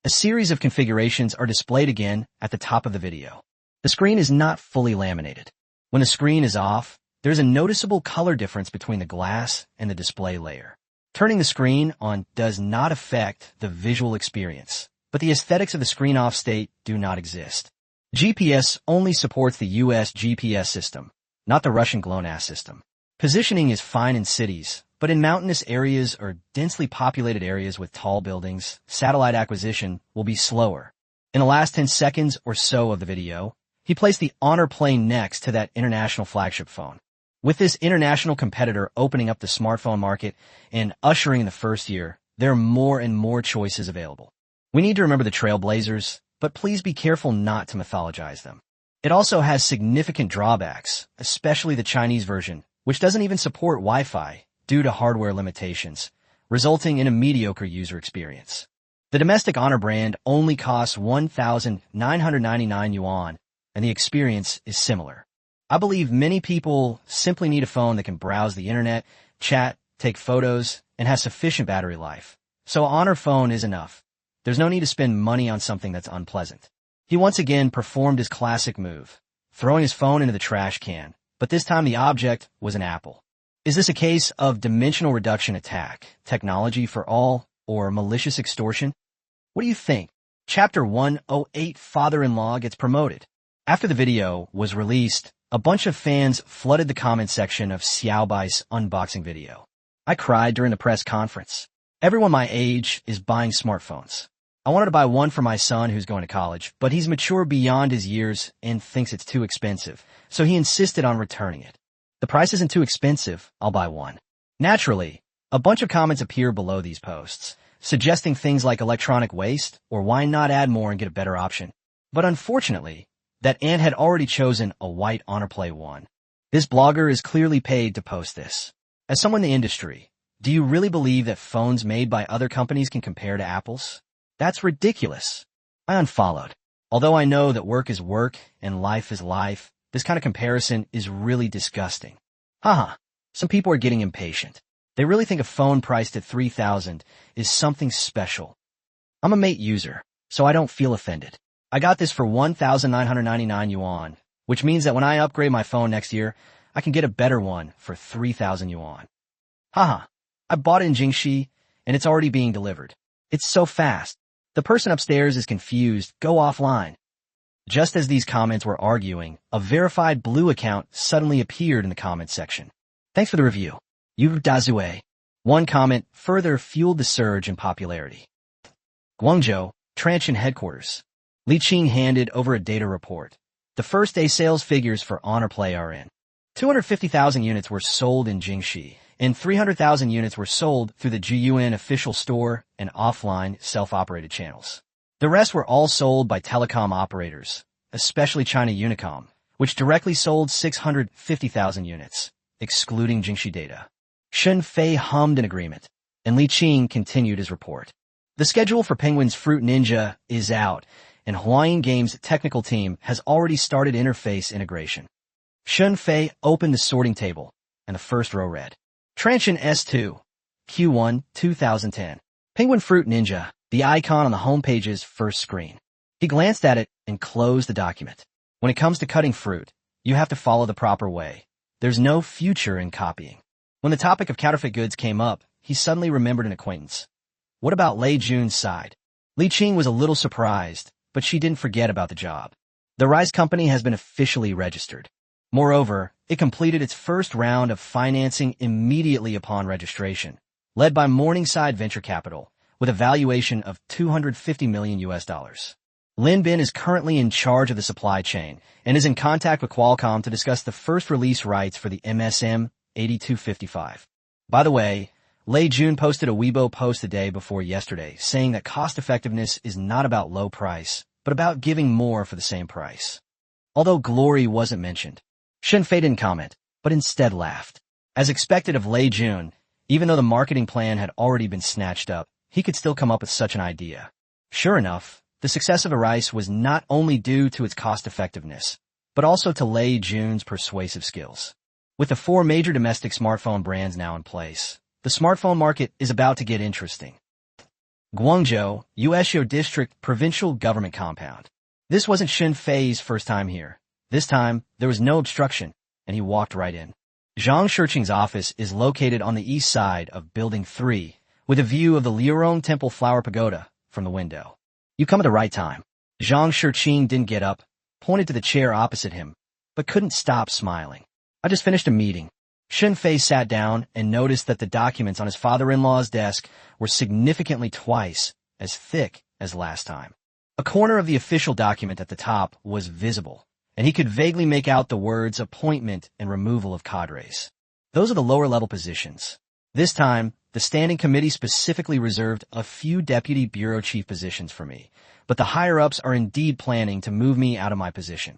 A series of configurations are displayed again at the top of the video. The screen is not fully laminated. When the screen is off, There's a noticeable color difference between the glass and the display layer. Turning the screen on does not affect the visual experience, but the aesthetics of the screen-off state do not exist. GPS only supports the US GPS system, not the Russian GLONASS system. Positioning is fine in cities, but in mountainous areas or densely populated areas with tall buildings, satellite acquisition will be slower. In the last 10 seconds or so of the video, he placed the Honor plane next to that international flagship phone. With this international competitor opening up the smartphone market and ushering in the first year, there are more and more choices available. We need to remember the trailblazers, but please be careful not to mythologize them. It also has significant drawbacks, especially the Chinese version, which doesn't even support Wi-Fi due to hardware limitations, resulting in a mediocre user experience. The domestic Honor brand only costs 1,999 yuan, and the experience is similar. I believe many people simply need a phone that can browse the internet, chat, take photos, and has sufficient battery life. So an Honor phone is enough. There's no need to spend money on something that's unpleasant. He once again performed his classic move, throwing his phone into the trash can, but this time the object was an apple. Is this a case of dimensional reduction attack, technology for all, or malicious extortion? What do you think? Chapter 108 Father-in-Law Gets Promoted. After the video was released, a bunch of fans flooded the comment section of Xiaobai's unboxing video. I cried during the press conference. Everyone my age is buying smartphones. I wanted to buy one for my son who's going to college, but he's mature beyond his years and thinks it's too expensive, so he insisted on returning it. The price isn't too expensive, I'll buy one. Naturally, a bunch of comments appear below these posts, suggesting things like electronic waste or why not add more and get a better option. But unfortunately, that ant had already chosen a white Honor Play 1. This blogger is clearly paid to post this. As someone in the industry, do you really believe that phones made by other companies can compare to Apple's? That's ridiculous. I unfollowed. Although I know that work is work and life is life, this kind of comparison is really disgusting. Haha, some people are getting impatient. They really think a phone priced at 3,000 is something special. I'm a Mate user, so I don't feel offended. I got this for 1,999 yuan, which means that when I upgrade my phone next year, I can get a better one for 3,000 yuan. Haha, I bought it in Jingxi, and it's already being delivered. It's so fast. The person upstairs is confused. Go offline. Just as these comments were arguing, a verified blue account suddenly appeared in the comments section. Thanks for the review. Yu Dazue. One comment further fueled the surge in popularity. Guangzhou, Transsion headquarters. Li Qing handed over a data report. The first day sales figures for Honor Play are in. 250,000 units were sold in Jingxi, and 300,000 units were sold through the Jiyuan official store and offline self-operated channels. The rest were all sold by telecom operators, especially China Unicom, which directly sold 650,000 units, excluding Jingxi data. Shen Fei hummed an agreement, and Li Qing continued his report. The schedule for Penguin's Fruit Ninja is out, and Huayin Games' technical team has already started interface integration. Shen Fei opened the sorting table, and the first row read, Transsion S2, Q1 2010. Penguin Fruit Ninja, the icon on the homepage's first screen. He glanced at it and closed the document. When it comes to cutting fruit, you have to follow the proper way. There's no future in copying. When the topic of counterfeit goods came up, he suddenly remembered an acquaintance. What about Lei Jun's side? Li Qing was a little surprised, but she didn't forget about the job. The rice company has been officially registered. Moreover, it completed its first round of financing immediately upon registration, led by Morningside Venture Capital, with a valuation of $250 million. Lin Bin is currently in charge of the supply chain and is in contact with Qualcomm to discuss the first release rights for the MSM 8255. By the way, Lei Jun posted a Weibo post the day before yesterday saying that cost effectiveness is not about low price, but about giving more for the same price. Although glory wasn't mentioned, Shen Fei didn't comment, but instead laughed. As expected of Lei Jun, even though the marketing plan had already been snatched up, he could still come up with such an idea. Sure enough, the success of Arise was not only due to its cost effectiveness, but also to Lei Jun's persuasive skills. With the 4 major domestic smartphone brands now in place, the smartphone market is about to get interesting. Guangzhou, Yueshou District Provincial Government Compound. This wasn't Shen Fei's first time here. This time, there was no obstruction, and he walked right in. Zhang Shiqing's office is located on the east side of Building 3, with a view of the Liurong Temple Flower Pagoda from the window. You come at the right time. Zhang Shiqing didn't get up, pointed to the chair opposite him, but couldn't stop smiling. I just finished a meeting. Shun Fei sat down and noticed that the documents on his father-in-law's desk were significantly twice as thick as last time. A corner of the official document at the top was visible, and he could vaguely make out the words appointment and removal of cadres. Those are the lower-level positions. This time, the standing committee specifically reserved a few deputy bureau chief positions for me, but the higher-ups are indeed planning to move me out of my position.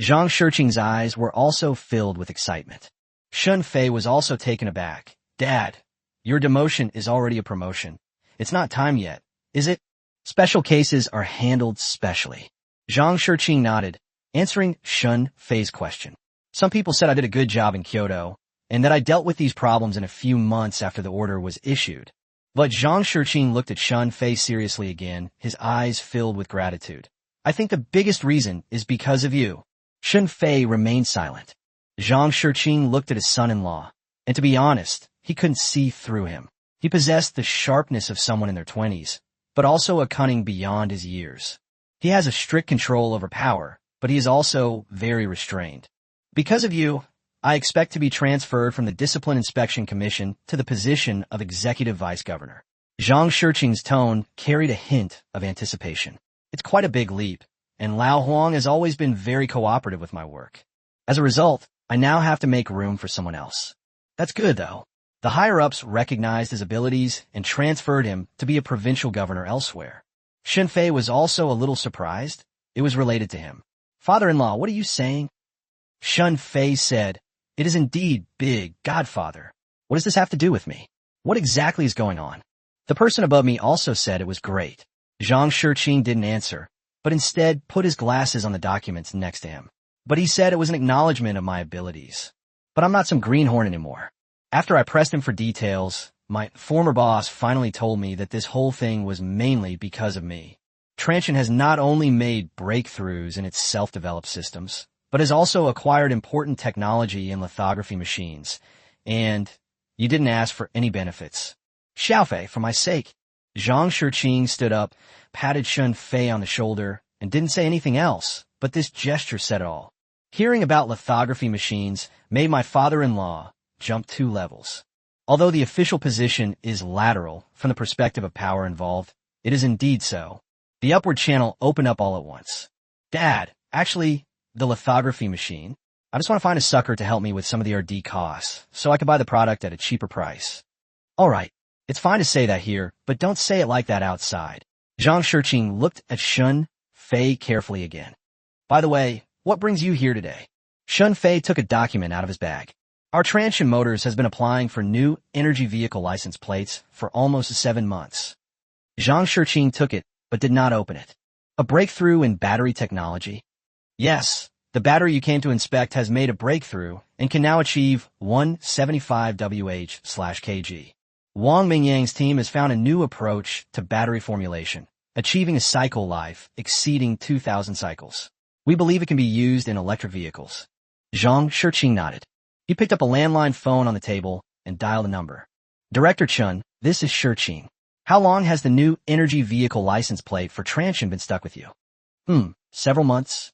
Zhang Shiqing's eyes were also filled with excitement. Shun Fei was also taken aback. Dad, your demotion is already a promotion. It's not time yet, is it? Special cases are handled specially. Zhang Shiqing nodded, answering Shun Fei's question. Some people said I did a good job in Kyoto, and that I dealt with these problems in a few months after the order was issued. But Zhang Shiqing looked at Shun Fei seriously again, his eyes filled with gratitude. I think the biggest reason is because of you. Shun Fei remained silent. Zhang Shiqing looked at his son-in-law, and to be honest, he couldn't see through him. He possessed the sharpness of someone in their 20s, but also a cunning beyond his years. He has a strict control over power, but he is also very restrained. Because of you, I expect to be transferred from the Discipline Inspection Commission to the position of Executive Vice Governor. Zhang Shiqing's tone carried a hint of anticipation. It's quite a big leap, and Lao Huang has always been very cooperative with my work. As a result, I now have to make room for someone else. That's good, though. The higher-ups recognized his abilities and transferred him to be a provincial governor elsewhere. Shun Fei was also a little surprised. It was related to him. Father-in-law, what are you saying? Shun Fei said, It is indeed big, Godfather. What does this have to do with me? What exactly is going on? The person above me also said it was great. Zhang Shiqing didn't answer, but instead put his glasses on the documents next to him. But he said it was an acknowledgement of my abilities. But I'm not some greenhorn anymore. After I pressed him for details, my former boss finally told me that this whole thing was mainly because of me. Transsion has not only made breakthroughs in its self-developed systems, but has also acquired important technology in lithography machines. And you didn't ask for any benefits. Xiaofei, for my sake. Zhang Shiqing stood up, patted Shun Fei on the shoulder, and didn't say anything else, but this gesture said it all. Hearing about lithography machines made my father-in-law jump 2 levels. Although the official position is lateral from the perspective of power involved, it is indeed so. The upward channel opened up all at once. Dad, actually, the lithography machine. I just want to find a sucker to help me with some of the R&D costs, so I can buy the product at a cheaper price. All right, it's fine to say that here, but don't say it like that outside. Zhang Shiqing looked at Shun Fei carefully again. By the way, what brings you here today? Shun Fei took a document out of his bag. Our Transsion Motors has been applying for new energy vehicle license plates for almost 7 months. Zhang Shiqing took it, but did not open it. A breakthrough in battery technology? Yes, the battery you came to inspect has made a breakthrough and can now achieve 175 Wh/kg. Wang Mingyang's team has found a new approach to battery formulation, achieving a cycle life exceeding 2,000 cycles. We believe it can be used in electric vehicles. Zhang Shiqing nodded. He picked up a landline phone on the table and dialed a number. Director Chun, this is Shiqing. How long has the new energy vehicle license plate for Transsion been stuck with you? Several months.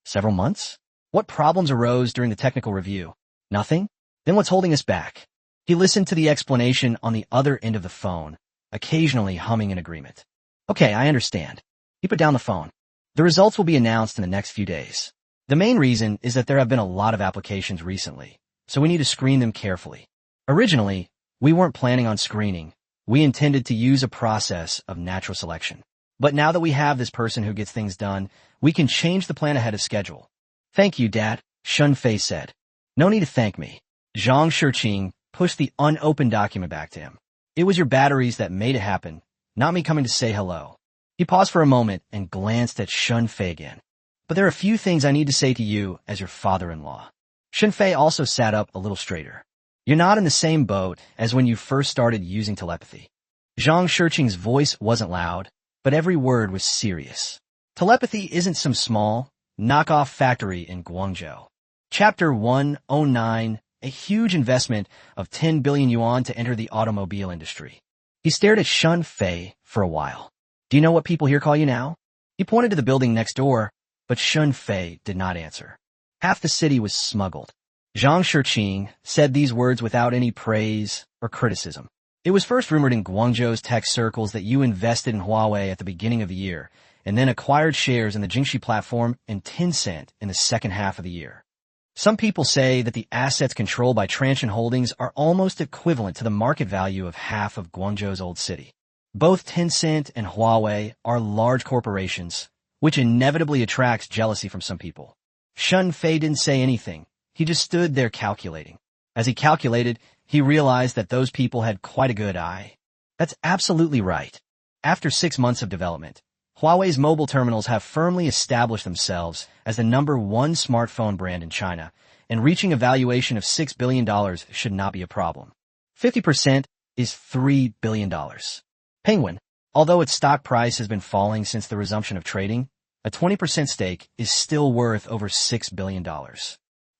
Several months? What problems arose during the technical review? Nothing? Then what's holding us back? He listened to the explanation on the other end of the phone, occasionally humming in agreement. Okay, I understand. He put down the phone. The results will be announced in the next few days. The main reason is that there have been a lot of applications recently, so we need to screen them carefully. Originally, we weren't planning on screening. We intended to use a process of natural selection. But now that we have this person who gets things done, we can change the plan ahead of schedule. Thank you, Dad, Shun Fei said. No need to thank me. Zhang Shiqing pushed the unopened document back to him. It was your batteries that made it happen, not me coming to say hello. He paused for a moment and glanced at Shun Fei again. But there are a few things I need to say to you as your father-in-law. Shun Fei also sat up a little straighter. You're not in the same boat as when you first started using telepathy. Zhang Shiqing's voice wasn't loud, but every word was serious. Telepathy isn't some small, knockoff factory in Guangzhou. Chapter 109, a huge investment of 10 billion yuan to enter the automobile industry. He stared at Shun Fei for a while. Do you know what people here call you now? He pointed to the building next door, but Shun Fei did not answer. Half the city was smuggled. Zhang Shiqing said these words without any praise or criticism. It was first rumored in Guangzhou's tech circles that you invested in Huawei at the beginning of the year, and then acquired shares in the Jingxi platform and Tencent in the second half of the year. Some people say that the assets controlled by Transsion Holdings are almost equivalent to the market value of half of Guangzhou's old city. Both Tencent and Huawei are large corporations, which inevitably attracts jealousy from some people. Shun Fei didn't say anything. He just stood there calculating. As he calculated, he realized that those people had quite a good eye. That's absolutely right. After 6 months of development, Huawei's mobile terminals have firmly established themselves as the #1 smartphone brand in China, and reaching a valuation of $6 billion should not be a problem. 50% is $3 billion. Penguin, although its stock price has been falling since the resumption of trading, a 20% stake is still worth over $6 billion.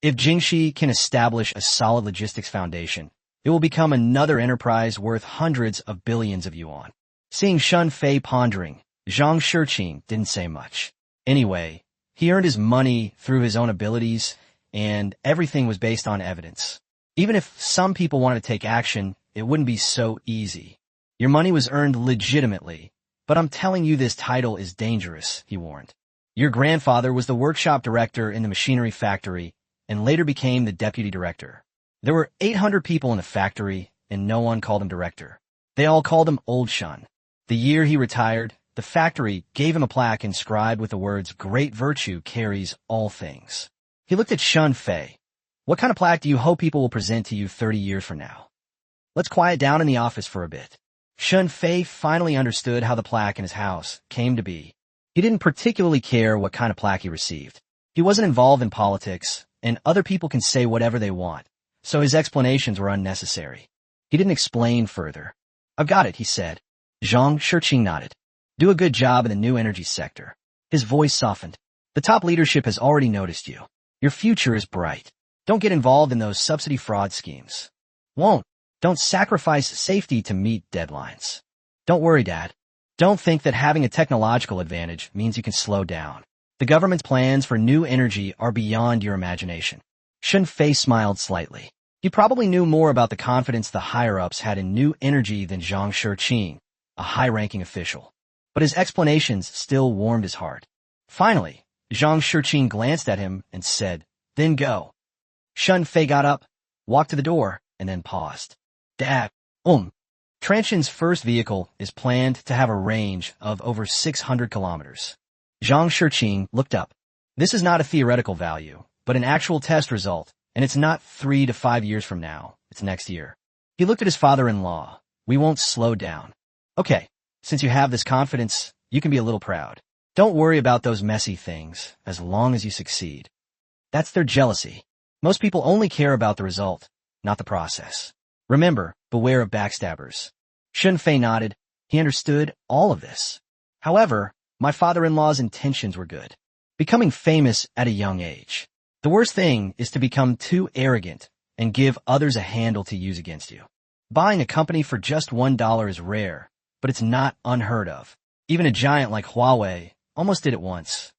If Jingxi can establish a solid logistics foundation, it will become another enterprise worth hundreds of billions of yuan. Seeing Shun Fei pondering, Zhang Shiqing didn't say much. Anyway, he earned his money through his own abilities, and everything was based on evidence. Even if some people wanted to take action, it wouldn't be so easy. Your money was earned legitimately, but I'm telling you this title is dangerous, he warned. Your grandfather was the workshop director in the machinery factory and later became the deputy director. There were 800 people in the factory, and no one called him director. They all called him Old Shun. The year he retired, the factory gave him a plaque inscribed with the words, "Great virtue carries all things." He looked at Shun Fei. What kind of plaque do you hope people will present to you 30 years from now? Let's quiet down in the office for a bit. Shun Fei finally understood how the plaque in his house came to be. He didn't particularly care what kind of plaque he received. He wasn't involved in politics, and other people can say whatever they want, so his explanations were unnecessary. He didn't explain further. I've got it, he said. Zhang Shiqing nodded. Do a good job in the new energy sector. His voice softened. The top leadership has already noticed you. Your future is bright. Don't get involved in those subsidy fraud schemes. Don't sacrifice safety to meet deadlines. Don't worry, Dad. Don't think that having a technological advantage means you can slow down. The government's plans for new energy are beyond your imagination. Shun Fei smiled slightly. He probably knew more about the confidence the higher-ups had in new energy than Zhang Shiqing, a high-ranking official. But his explanations still warmed his heart. Finally, Zhang Shiqing glanced at him and said, "Then go." Shun Fei got up, walked to the door, and then paused. Dad, Transsion's first vehicle is planned to have a range of over 600 kilometers. Zhang Shiqing looked up. This is not a theoretical value, but an actual test result, and it's not 3 to 5 years from now, it's next year. He looked at his father-in-law. We won't slow down. Okay, since you have this confidence, you can be a little proud. Don't worry about those messy things, as long as you succeed. That's their jealousy. Most people only care about the result, not the process. Remember, beware of backstabbers. Shun Fei nodded. He understood all of this. However, my father-in-law's intentions were good. Becoming famous at a young age. The worst thing is to become too arrogant and give others a handle to use against you. Buying a company for just $1 is rare, but it's not unheard of. Even a giant like Huawei almost did it once.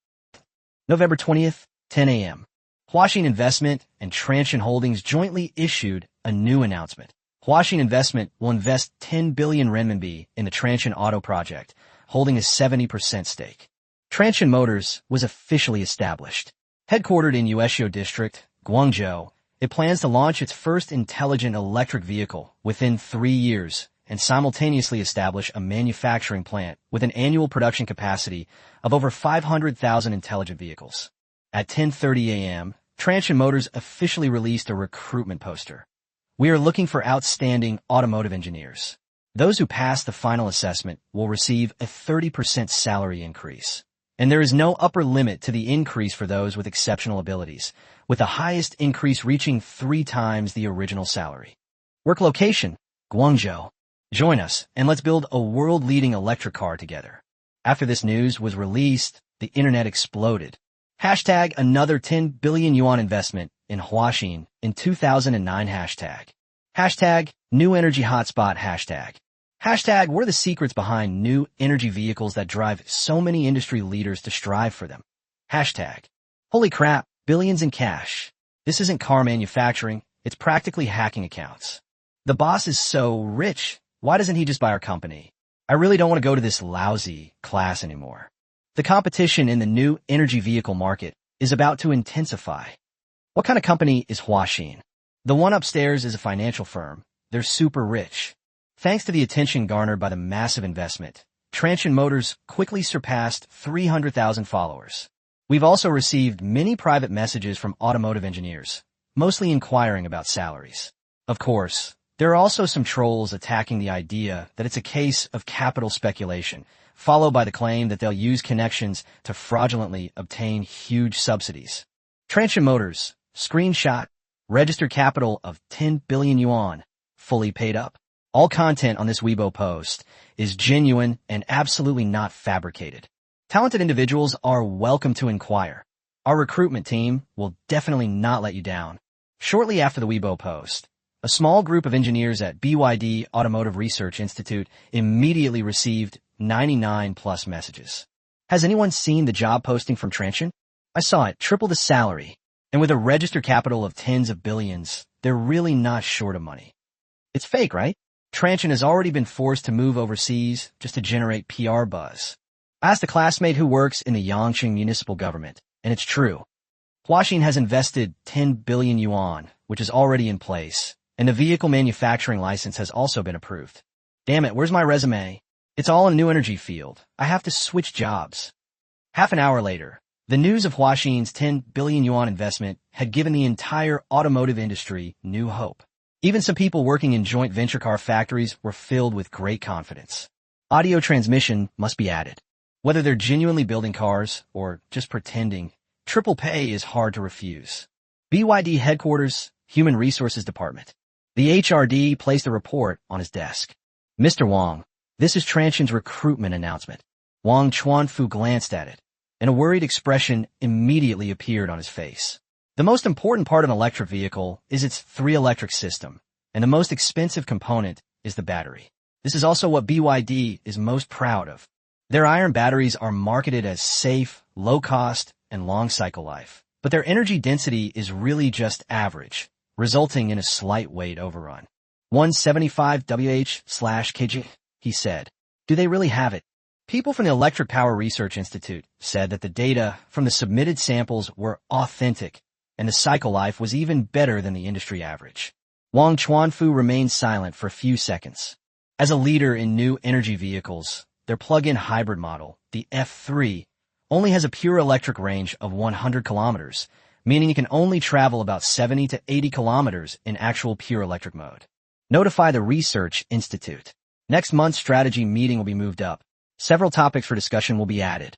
November 20th, 10 a.m. Huaxin Investment and Transsion Holdings jointly issued a new announcement. Huaxin Investment will invest 10 billion renminbi in the Transsion Auto project, holding a 70% stake. Transsion Motors was officially established. Headquartered in Yueshio District, Guangzhou, it plans to launch its first intelligent electric vehicle within 3 years and simultaneously establish a manufacturing plant with an annual production capacity of over 500,000 intelligent vehicles. At 10:30 a.m., Transsion Motors officially released a recruitment poster. We are looking for outstanding automotive engineers. Those who pass the final assessment will receive a 30% salary increase. And there is no upper limit to the increase for those with exceptional abilities, with the highest increase reaching 3 times the original salary. Work location, Guangzhou. Join us, and let's build a world-leading electric car together. After this news was released, the internet exploded. Hashtag another 10 billion yuan investment in Huaxin in 2009 hashtag. Hashtag new energy hotspot hashtag. Hashtag what are the secrets behind new energy vehicles that drive so many industry leaders to strive for them? Hashtag holy crap, billions in cash. This isn't car manufacturing, it's practically hacking accounts. The boss is so rich, why doesn't he just buy our company? I really don't want to go to this lousy class anymore. The competition in the new energy vehicle market is about to intensify. What kind of company is Huaxin? The one upstairs is a financial firm. They're super rich. Thanks to the attention garnered by the massive investment, Transsion Motors quickly surpassed 300,000 followers. We've also received many private messages from automotive engineers, mostly inquiring about salaries. Of course, there are also some trolls attacking the idea that it's a case of capital speculation, followed by the claim that they'll use connections to fraudulently obtain huge subsidies. Transsion Motors, screenshot, registered capital of 10 billion yuan, fully paid up. All content on this Weibo post is genuine and absolutely not fabricated. Talented individuals are welcome to inquire. Our recruitment team will definitely not let you down. Shortly after the Weibo post, a small group of engineers at BYD Automotive Research Institute immediately received 99+ messages. Has anyone seen the job posting from Transsion? I saw it, triple the salary. And with a registered capital of tens of billions, they're really not short of money. It's fake, right? Transsion has already been forced to move overseas just to generate PR buzz. I asked a classmate who works in the Yangqing municipal government, and it's true. Huaxin has invested 10 billion yuan, which is already in place, and the vehicle manufacturing license has also been approved. Damn it, where's my resume? It's all in the new energy field. I have to switch jobs. Half an hour later, the news of Huaxin's 10 billion yuan investment had given the entire automotive industry new hope. Even some people working in joint venture car factories were filled with great confidence. Audio transmission must be added. Whether they're genuinely building cars or just pretending, triple pay is hard to refuse. BYD headquarters, Human Resources Department. The HRD placed a report on his desk. Mr. Wang, this is Transsion's recruitment announcement. Wang Chuanfu glanced at it, and a worried expression immediately appeared on his face. The most important part of an electric vehicle is its three-electric system, and the most expensive component is the battery. This is also what BYD is most proud of. Their iron batteries are marketed as safe, low-cost, and long cycle life, but their energy density is really just average, resulting in a slight weight overrun. 175 Wh/kg, he said. Do they really have it? People from the Electric Power Research Institute said that the data from the submitted samples were authentic, and the cycle life was even better than the industry average. Wang Chuanfu remained silent for a few seconds. As a leader in new energy vehicles, their plug-in hybrid model, the F3, only has a pure electric range of 100 kilometers, meaning it can only travel about 70 to 80 kilometers in actual pure electric mode. Notify the Research Institute. Next month's strategy meeting will be moved up. Several topics for discussion will be added.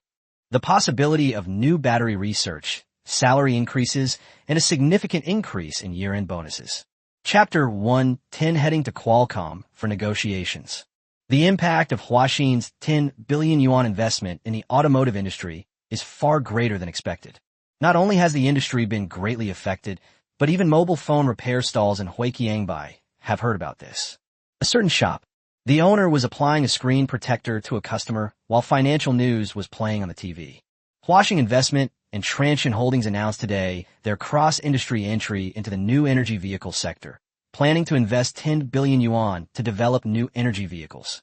The possibility of new battery research, salary increases, and a significant increase in year-end bonuses. Chapter 1:10 heading to Qualcomm for negotiations. The impact of Huaxin's 10 billion yuan investment in the automotive industry is far greater than expected. Not only has the industry been greatly affected, but even mobile phone repair stalls in Huiqiangbai have heard about this. A certain shop. The owner was applying a screen protector to a customer while financial news was playing on the TV. Huaxin Investment and Transsion Holdings announced today their cross-industry entry into the new energy vehicle sector, planning to invest 10 billion yuan to develop new energy vehicles.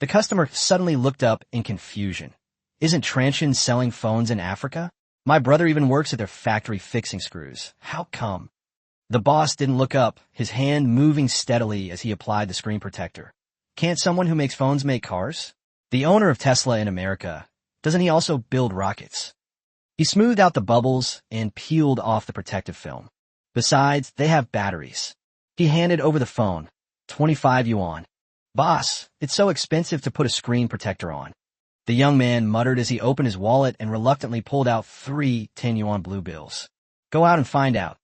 The customer suddenly looked up in confusion. Isn't Transsion selling phones in Africa? My brother even works at their factory fixing screws. How come? The boss didn't look up, his hand moving steadily as he applied the screen protector. Can't someone who makes phones make cars? The owner of Tesla in America, doesn't he also build rockets? He smoothed out the bubbles and peeled off the protective film. Besides, they have batteries. He handed over the phone. 25 yuan. Boss, it's so expensive to put a screen protector on. The young man muttered as he opened his wallet and reluctantly pulled out 3 10 yuan blue bills. Go out and find out.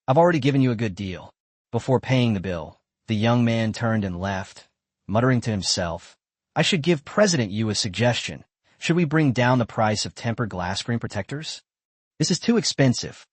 I've already given you a good deal. Before paying the bill, the young man turned and left, muttering to himself, I should give President Yu a suggestion. Should we bring down the price of tempered glass screen protectors? This is too expensive.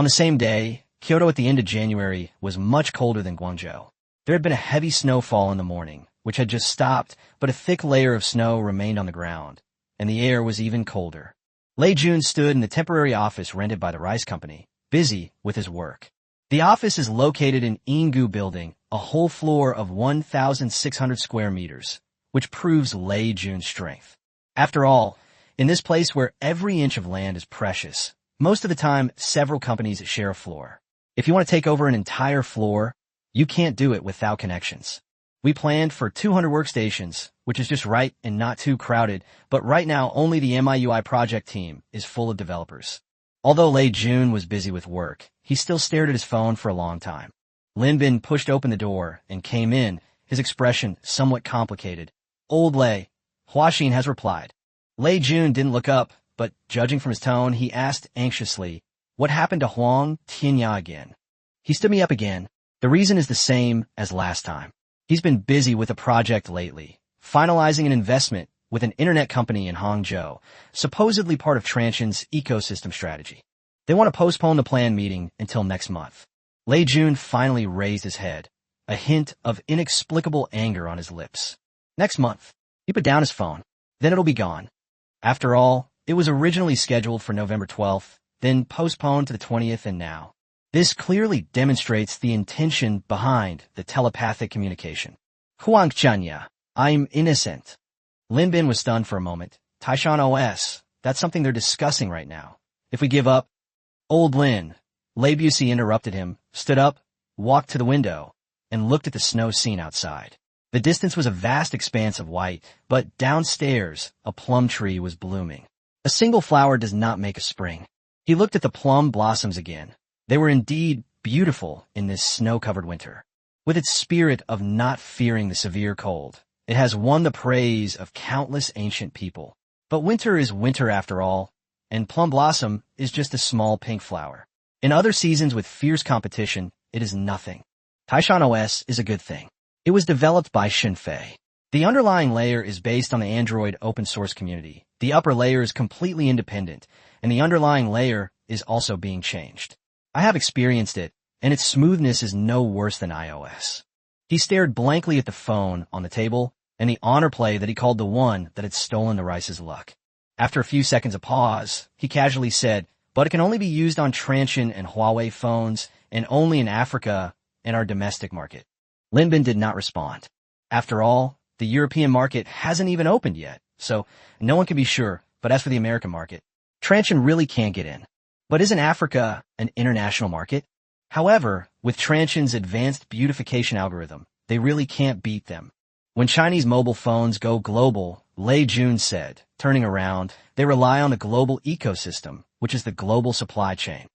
On the same day, Kyoto at the end of January was much colder than Guangzhou. There had been a heavy snowfall in the morning, which had just stopped, but a thick layer of snow remained on the ground, and the air was even colder. Lei Jun stood in the temporary office rented by the rice company, busy with his work. The office is located in Ingu Building, a whole floor of 1,600 square meters, which proves Lei Jun's strength. After all, in this place where every inch of land is precious, most of the time several companies share a floor. If you want to take over an entire floor, you can't do it without connections. We planned for 200 workstations, which is just right and not too crowded, but right now only the MIUI project team is full of developers. Although Lei Jun was busy with work, he still stared at his phone for a long time. Lin Bin pushed open the door and came in, his expression somewhat complicated. Old Lei, Huaxin has replied. Lei Jun didn't look up, but judging from his tone, he asked anxiously, what happened to Huang Tianya again? He stood me up again. The reason is the same as last time. He's been busy with a project lately, finalizing an investment with an internet company in Hangzhou, supposedly part of Transsion's ecosystem strategy. They want to postpone the planned meeting until next month. Lei Jun finally raised his head, a hint of inexplicable anger on his lips. Next month. He put down his phone. Then it'll be gone. After all, it was originally scheduled for November 12th, then postponed to the 20th, and now. This clearly demonstrates the intention behind the telepathic communication. Huang Chanya, I'm innocent. Lin Bin was stunned for a moment. Taishan OS, that's something they're discussing right now. If we give up, Old Lin, Lei Busey interrupted him, stood up, walked to the window, and looked at the snow scene outside. The distance was a vast expanse of white, but downstairs, a plum tree was blooming. A single flower does not make a spring. He looked at the plum blossoms again. They were indeed beautiful in this snow-covered winter. With its spirit of not fearing the severe cold, it has won the praise of countless ancient people. But winter is winter after all, and plum blossom is just a small pink flower. In other seasons with fierce competition, it is nothing. Taishan OS is a good thing. It was developed by Xinfei. The underlying layer is based on the Android open source community. The upper layer is completely independent, and the underlying layer is also being changed. I have experienced it, and its smoothness is no worse than iOS. He stared blankly at the phone on the table and the honor play that he called the one that had stolen the Rice's luck. After a few seconds of pause, he casually said, but it can only be used on Transsion and Huawei phones and only in Africa and our domestic market. Lin Bin did not respond. After all, the European market hasn't even opened yet, so no one can be sure, but as for the American market, Transsion really can't get in. But isn't Africa an international market? However, with Transsion's advanced beautification algorithm, they really can't beat them. When Chinese mobile phones go global, Lei Jun said, turning around, they rely on the global ecosystem, which is the global supply chain.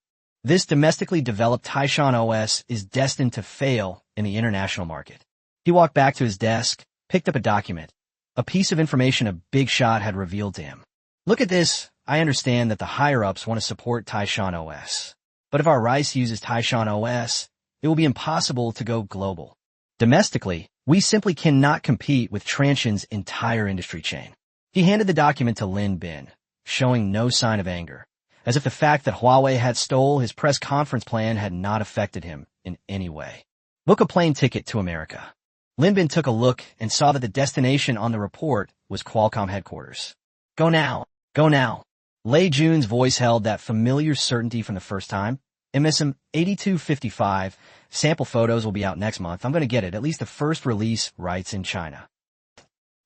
This domestically developed Taishan OS is destined to fail in the international market. He walked back to his desk, picked up a document, a piece of information a big shot had revealed to him. Look at this. I understand that the higher-ups want to support Taishan OS. But if our rice uses Taishan OS, it will be impossible to go global. Domestically, we simply cannot compete with Transsion's entire industry chain. He handed the document to Lin Bin, showing no sign of anger, as if the fact that Huawei had stole his press conference plan had not affected him in any way. Book a plane ticket to America. Lin Bin took a look and saw that the destination on the report was Qualcomm headquarters. Go now. Go now. Lei Jun's voice held that familiar certainty from the first time. MSM 8255. Sample photos will be out next month. I'm going to get it. At least the first release rights in China.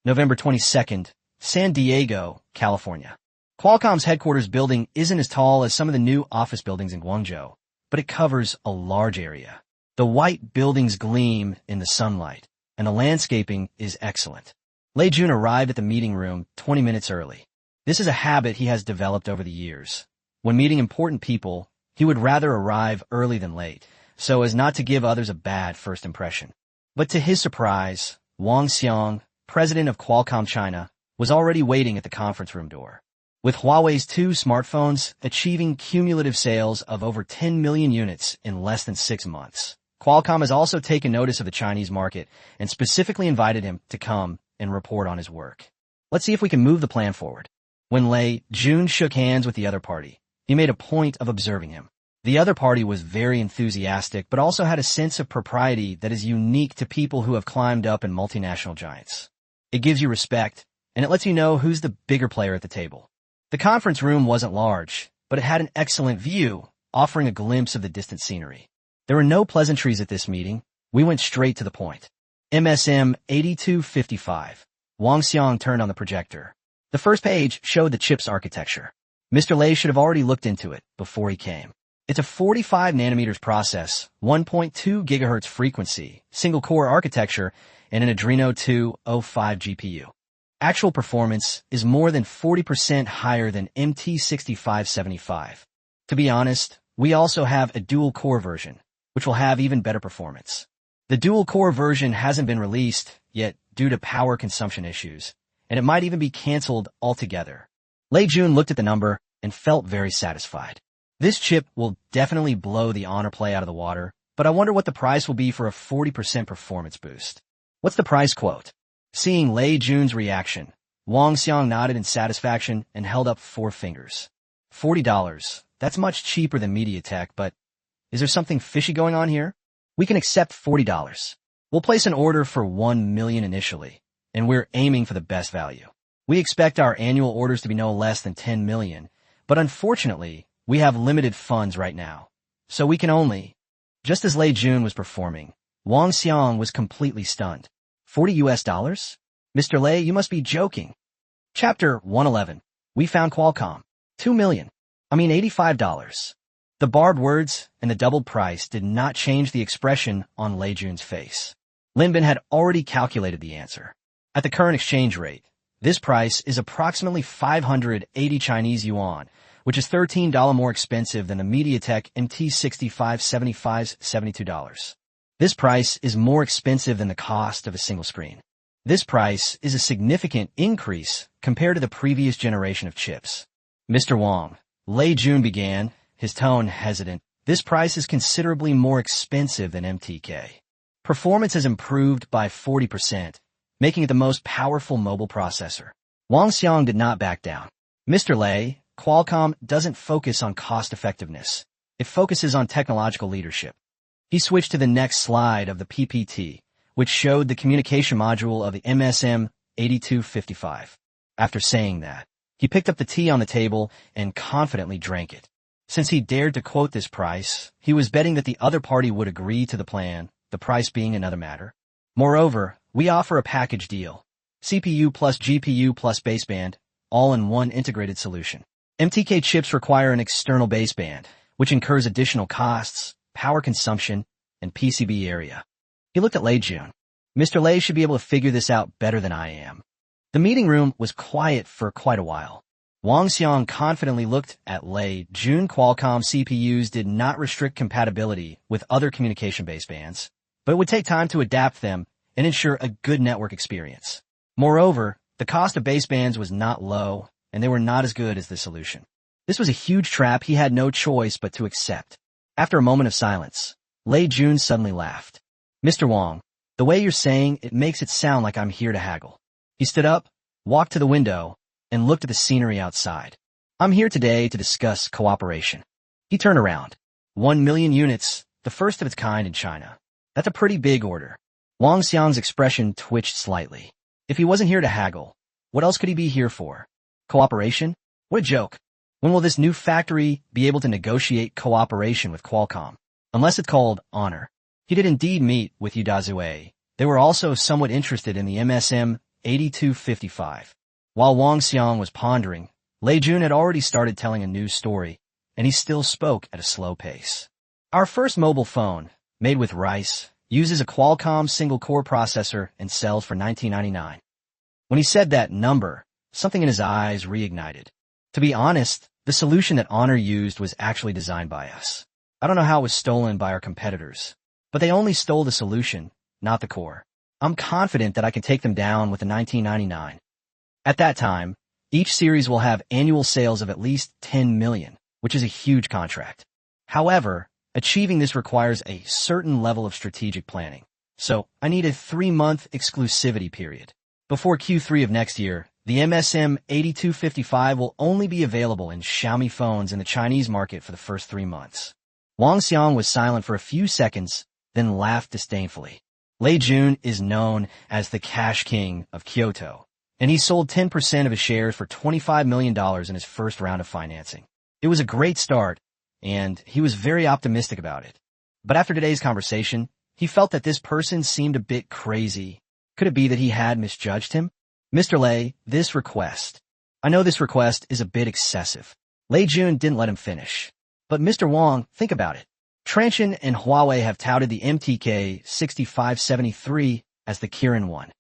November 22nd, San Diego, California. Qualcomm's headquarters building isn't as tall as some of the new office buildings in Guangzhou, but it covers a large area. The white buildings gleam in the sunlight, and the landscaping is excellent. Lei Jun arrived at the meeting room 20 minutes early. This is a habit he has developed over the years. When meeting important people, he would rather arrive early than late, so as not to give others a bad first impression. But to his surprise, Wang Xiang, president of Qualcomm China, was already waiting at the conference room door. With Huawei's 2 smartphones achieving cumulative sales of over 10 million units in less than 6 months, Qualcomm has also taken notice of the Chinese market and specifically invited him to come and report on his work. Let's see if we can move the plan forward. When Lei Jun shook hands with the other party, he made a point of observing him. The other party was very enthusiastic, but also had a sense of propriety that is unique to people who have climbed up in multinational giants. It gives you respect, and it lets you know who's the bigger player at the table. The conference room wasn't large, but it had an excellent view, offering a glimpse of the distant scenery. There were no pleasantries at this meeting. We went straight to the point. MSM 8255. Wang Xiang turned on the projector. The first page showed the chip's architecture. Mr. Lei should have already looked into it before he came. It's a 45 nanometers process, 1.2 gigahertz frequency, single-core architecture, and an Adreno 205 GPU. Actual performance is more than 40% higher than MT6575. To be honest, we also have a dual-core version, which will have even better performance. The dual-core version hasn't been released yet due to power consumption issues, and it might even be canceled altogether. Lei Jun looked at the number and felt very satisfied. This chip will definitely blow the Honor Play out of the water, but I wonder what the price will be for a 40% performance boost. What's the price quote? Seeing Lei Jun's reaction, Wang Xiang nodded in satisfaction and held up 4 fingers. $40. That's much cheaper than MediaTek, but is there something fishy going on here? We can accept $40. We'll place an order for 1 million initially, and we're aiming for the best value. We expect our annual orders to be no less than 10 million, but unfortunately, we have limited funds right now, so we can only... Just as Lei Jun was performing, Wang Xiang was completely stunned. $40? Mr. Lei, you must be joking. Chapter 111. We found Qualcomm. 2 million. $85. The barbed words and the doubled price did not change the expression on Lei Jun's face. Lin Bin had already calculated the answer. At the current exchange rate, this price is approximately 580 Chinese yuan, which is $13 more expensive than the MediaTek MT6575's $72. This price is more expensive than the cost of a single screen. This price is a significant increase compared to the previous generation of chips. Mr. Wang, Lei Jun began, his tone hesitant. This price is considerably more expensive than MTK. Performance has improved by 40%, making it the most powerful mobile processor. Wang Xiang did not back down. Mr. Lei, Qualcomm doesn't focus on cost effectiveness. It focuses on technological leadership. He switched to the next slide of the PPT, which showed the communication module of the MSM 8255. After saying that, he picked up the tea on the table and confidently drank it. Since he dared to quote this price, he was betting that the other party would agree to the plan, the price being another matter. Moreover, we offer a package deal. CPU plus GPU plus baseband, all in one integrated solution. MTK chips require an external baseband, which incurs additional costs, power consumption, and PCB area. He looked at Lei Jun. Mr. Lei should be able to figure this out better than I am. The meeting room was quiet for quite a while. Wang Xiang confidently looked at Lei Jun. Qualcomm CPUs did not restrict compatibility with other communication basebands, but it would take time to adapt them and ensure a good network experience. Moreover, the cost of basebands was not low, and they were not as good as the solution. This was a huge trap he had no choice but to accept. After a moment of silence, Lei Jun suddenly laughed. Mr. Wang, the way you're saying it makes it sound like I'm here to haggle. He stood up, walked to the window, and looked at the scenery outside. I'm here today to discuss cooperation. He turned around. 1 million units, the first of its kind in China. That's a pretty big order. Wang Xiang's expression twitched slightly. If he wasn't here to haggle, what else could he be here for? Cooperation? What a joke. When will this new factory be able to negotiate cooperation with Qualcomm? Unless it's called Honor. He did indeed meet with Yudazue. They were also somewhat interested in the MSM 8255. While Wang Xiang was pondering, Lei Jun had already started telling a news story, and he still spoke at a slow pace. Our first mobile phone, made with rice, uses a Qualcomm single-core processor and sells for $19.99. When he said that number, something in his eyes reignited. To be honest, the solution that Honor used was actually designed by us. I don't know how it was stolen by our competitors, but they only stole the solution, not the core. I'm confident that I can take them down with the $19.99. At that time, each series will have annual sales of at least 10 million, which is a huge contract. However, achieving this requires a certain level of strategic planning. So, I need a 3-month exclusivity period. Before Q3 of next year, the MSM 8255 will only be available in Xiaomi phones in the Chinese market for the first 3 months. Wang Xiang was silent for a few seconds, then laughed disdainfully. Lei Jun is known as the cash king of Kyoto, and he sold 10% of his shares for $25 million in his first round of financing. It was a great start, and he was very optimistic about it. But after today's conversation, he felt that this person seemed a bit crazy. Could it be that he had misjudged him? Mr. Lei, this request. I know this request is a bit excessive. Lei Jun didn't let him finish. But Mr. Wang, think about it. Transsion and Huawei have touted the MTK 6573 as the Kirin one.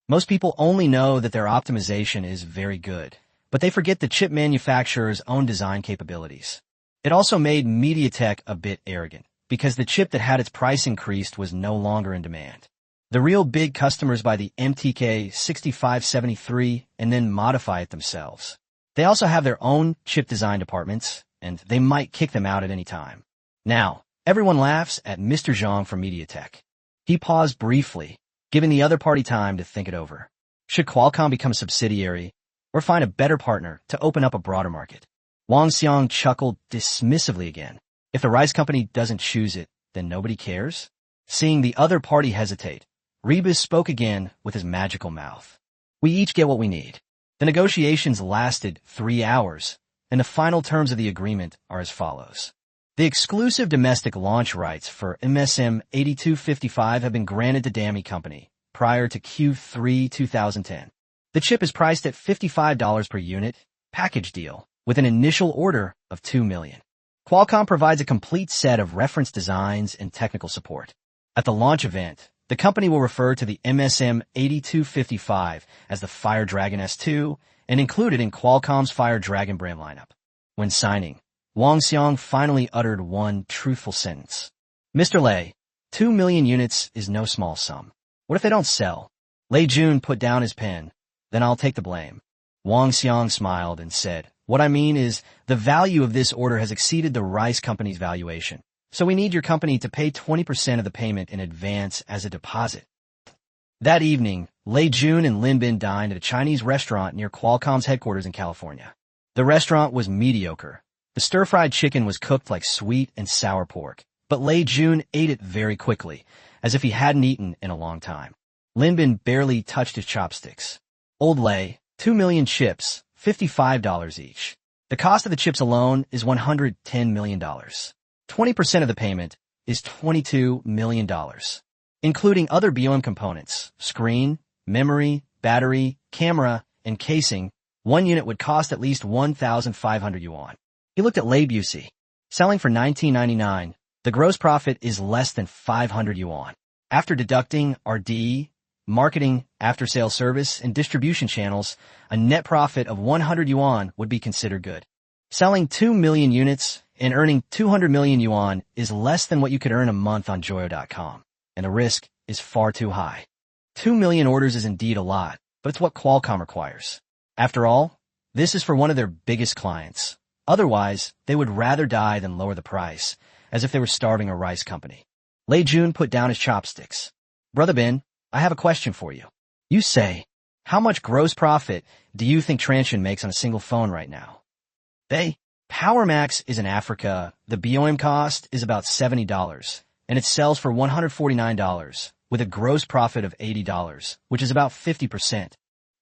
Most people only know that their optimization is very good, but they forget the chip manufacturer's own design capabilities. It also made MediaTek a bit arrogant, because the chip that had its price increased was no longer in demand. The real big customers buy the MTK 6573 and then modify it themselves. They also have their own chip design departments, and they might kick them out at any time. Now, everyone laughs at Mr. Zhang from MediaTek. He paused briefly, giving the other party time to think it over. Should Qualcomm become a subsidiary, or find a better partner to open up a broader market? Wang Xiang chuckled dismissively again. If the rice company doesn't choose it, then nobody cares? Seeing the other party hesitate, Rebus spoke again with his magical mouth. We each get what we need. The negotiations lasted 3 hours, and the final terms of the agreement are as follows. The exclusive domestic launch rights for MSM 8255 have been granted to Dami Company prior to Q3 2010. The chip is priced at $55 per unit, package deal, with an initial order of $2 million. Qualcomm provides a complete set of reference designs and technical support. At the launch event, the company will refer to the MSM 8255 as the Fire Dragon S2 and include it in Qualcomm's Fire Dragon brand lineup. When signing, Wang Xiang finally uttered one truthful sentence. Mr. Lei, 2 million units is no small sum. What if they don't sell? Lei Jun put down his pen. Then I'll take the blame. Wang Xiang smiled and said, what I mean is, the value of this order has exceeded the rice company's valuation. So we need your company to pay 20% of the payment in advance as a deposit. That evening, Lei Jun and Lin Bin dined at a Chinese restaurant near Qualcomm's headquarters in California. The restaurant was mediocre. The stir-fried chicken was cooked like sweet and sour pork, but Lei Jun ate it very quickly, as if he hadn't eaten in a long time. Lin Bin barely touched his chopsticks. Old Lei, 2 million chips, $55 each. The cost of the chips alone is $110 million. 20% of the payment is $22 million. Including other BOM components, screen, memory, battery, camera, and casing, one unit would cost at least 1,500 yuan. He looked at Lei Busey. Selling for $19.99, the gross profit is less than 500 yuan. After deducting RD, marketing, after-sales service, and distribution channels, a net profit of 100 yuan would be considered good. Selling 2 million units and earning 200 million yuan is less than what you could earn a month on Joyo.com. And the risk is far too high. 2 million orders is indeed a lot, but it's what Qualcomm requires. After all, this is for one of their biggest clients. Otherwise, they would rather die than lower the price, as if they were starving a rice company. Lei Jun put down his chopsticks. Brother Bin, I have a question for you. You say, how much gross profit do you think Transsion makes on a single phone right now? Power Max is in Africa. The BOM cost is about $70. And it sells for $149, with a gross profit of $80, which is about 50%.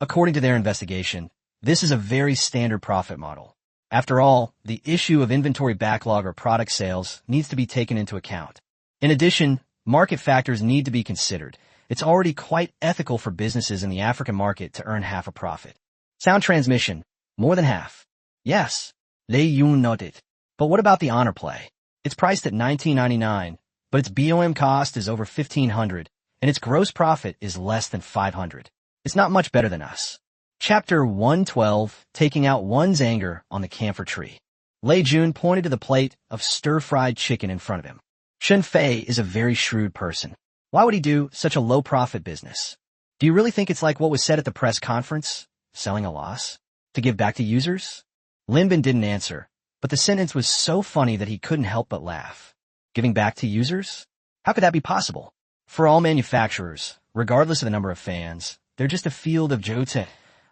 According to their investigation, this is a very standard profit model. After all, the issue of inventory backlog or product sales needs to be taken into account. In addition, market factors need to be considered. It's already quite ethical for businesses in the African market to earn half a profit. Sound transmission, more than half. Yes, Lei Yun noted. But what about the Honor Play? It's priced at $19.99. But its BOM cost is over $1,500, and its gross profit is less than $500. It's not much better than us. Chapter 112, Taking Out One's Anger on the Camphor Tree. Lei Jun pointed to the plate of stir-fried chicken in front of him. Shen Fei is a very shrewd person. Why would he do such a low-profit business? Do you really think it's like what was said at the press conference? Selling a loss? To give back to users? Lin Bin didn't answer, but the sentence was so funny that he couldn't help but laugh. Giving back to users? How could that be possible? For all manufacturers, regardless of the number of fans, they're just a field of jote,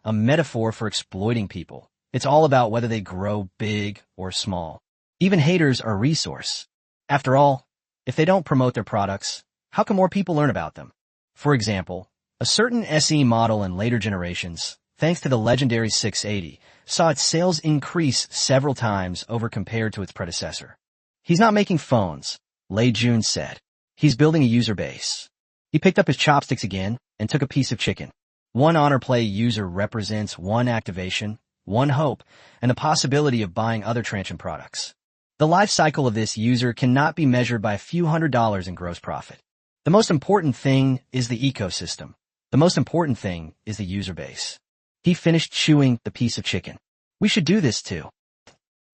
a metaphor for exploiting people. It's all about whether they grow big or small. Even haters are a resource. After all, if they don't promote their products, how can more people learn about them? For example, a certain SE model in later generations, thanks to the legendary 680, saw its sales increase several times over compared to its predecessor. He's not making phones, Lei Jun said. He's building a user base. He picked up his chopsticks again and took a piece of chicken. One honor play user represents one activation, one hope, and the possibility of buying other Transsion products. The life cycle of this user cannot be measured by a few $100s in gross profit. The most important thing is the ecosystem. The most important thing is the user base. He finished chewing the piece of chicken. We should do this too.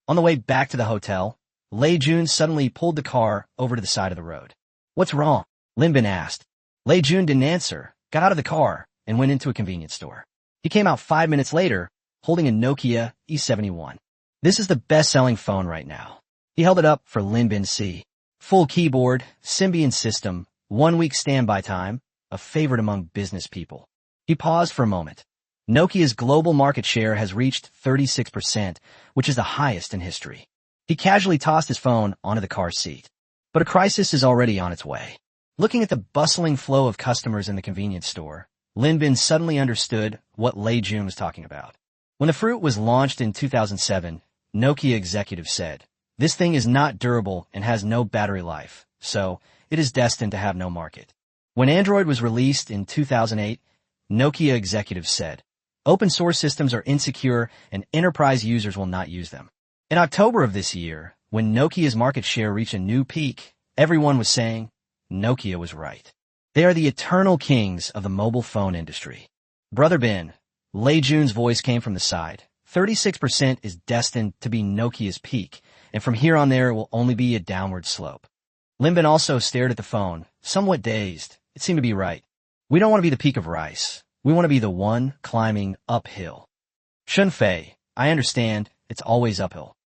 On the way back to the hotel, Lei Jun suddenly pulled the car over to the side of the road. What's wrong? Lin Bin asked. Lei Jun didn't answer, got out of the car, and went into a convenience store. He came out 5 minutes later, holding a Nokia E71. This is the best-selling phone right now. He held it up for Lin Bin to see. Full keyboard, Symbian system, 1 week standby time, a favorite among business people. He paused for a moment. Nokia's global market share has reached 36%, which is the highest in history. He casually tossed his phone onto the car seat. But a crisis is already on its way. Looking at the bustling flow of customers in the convenience store, Lin Bin suddenly understood what Lei Jun was talking about. When the fruit was launched in 2007, Nokia executives said, "This thing is not durable and has no battery life, so it is destined to have no market." When Android was released in 2008, Nokia executives said, "Open source systems are insecure and enterprise users will not use them." In October of this year, when Nokia's market share reached a new peak, everyone was saying, Nokia was right. They are the eternal kings of the mobile phone industry. Brother Bin, Lei Jun's voice came from the side. 36% is destined to be Nokia's peak, and from here on there it will only be a downward slope. Lin Bin also stared at the phone, somewhat dazed. It seemed to be right. We don't want to be the peak of rice. We want to be the one climbing uphill. Shunfei, I understand, it's always uphill.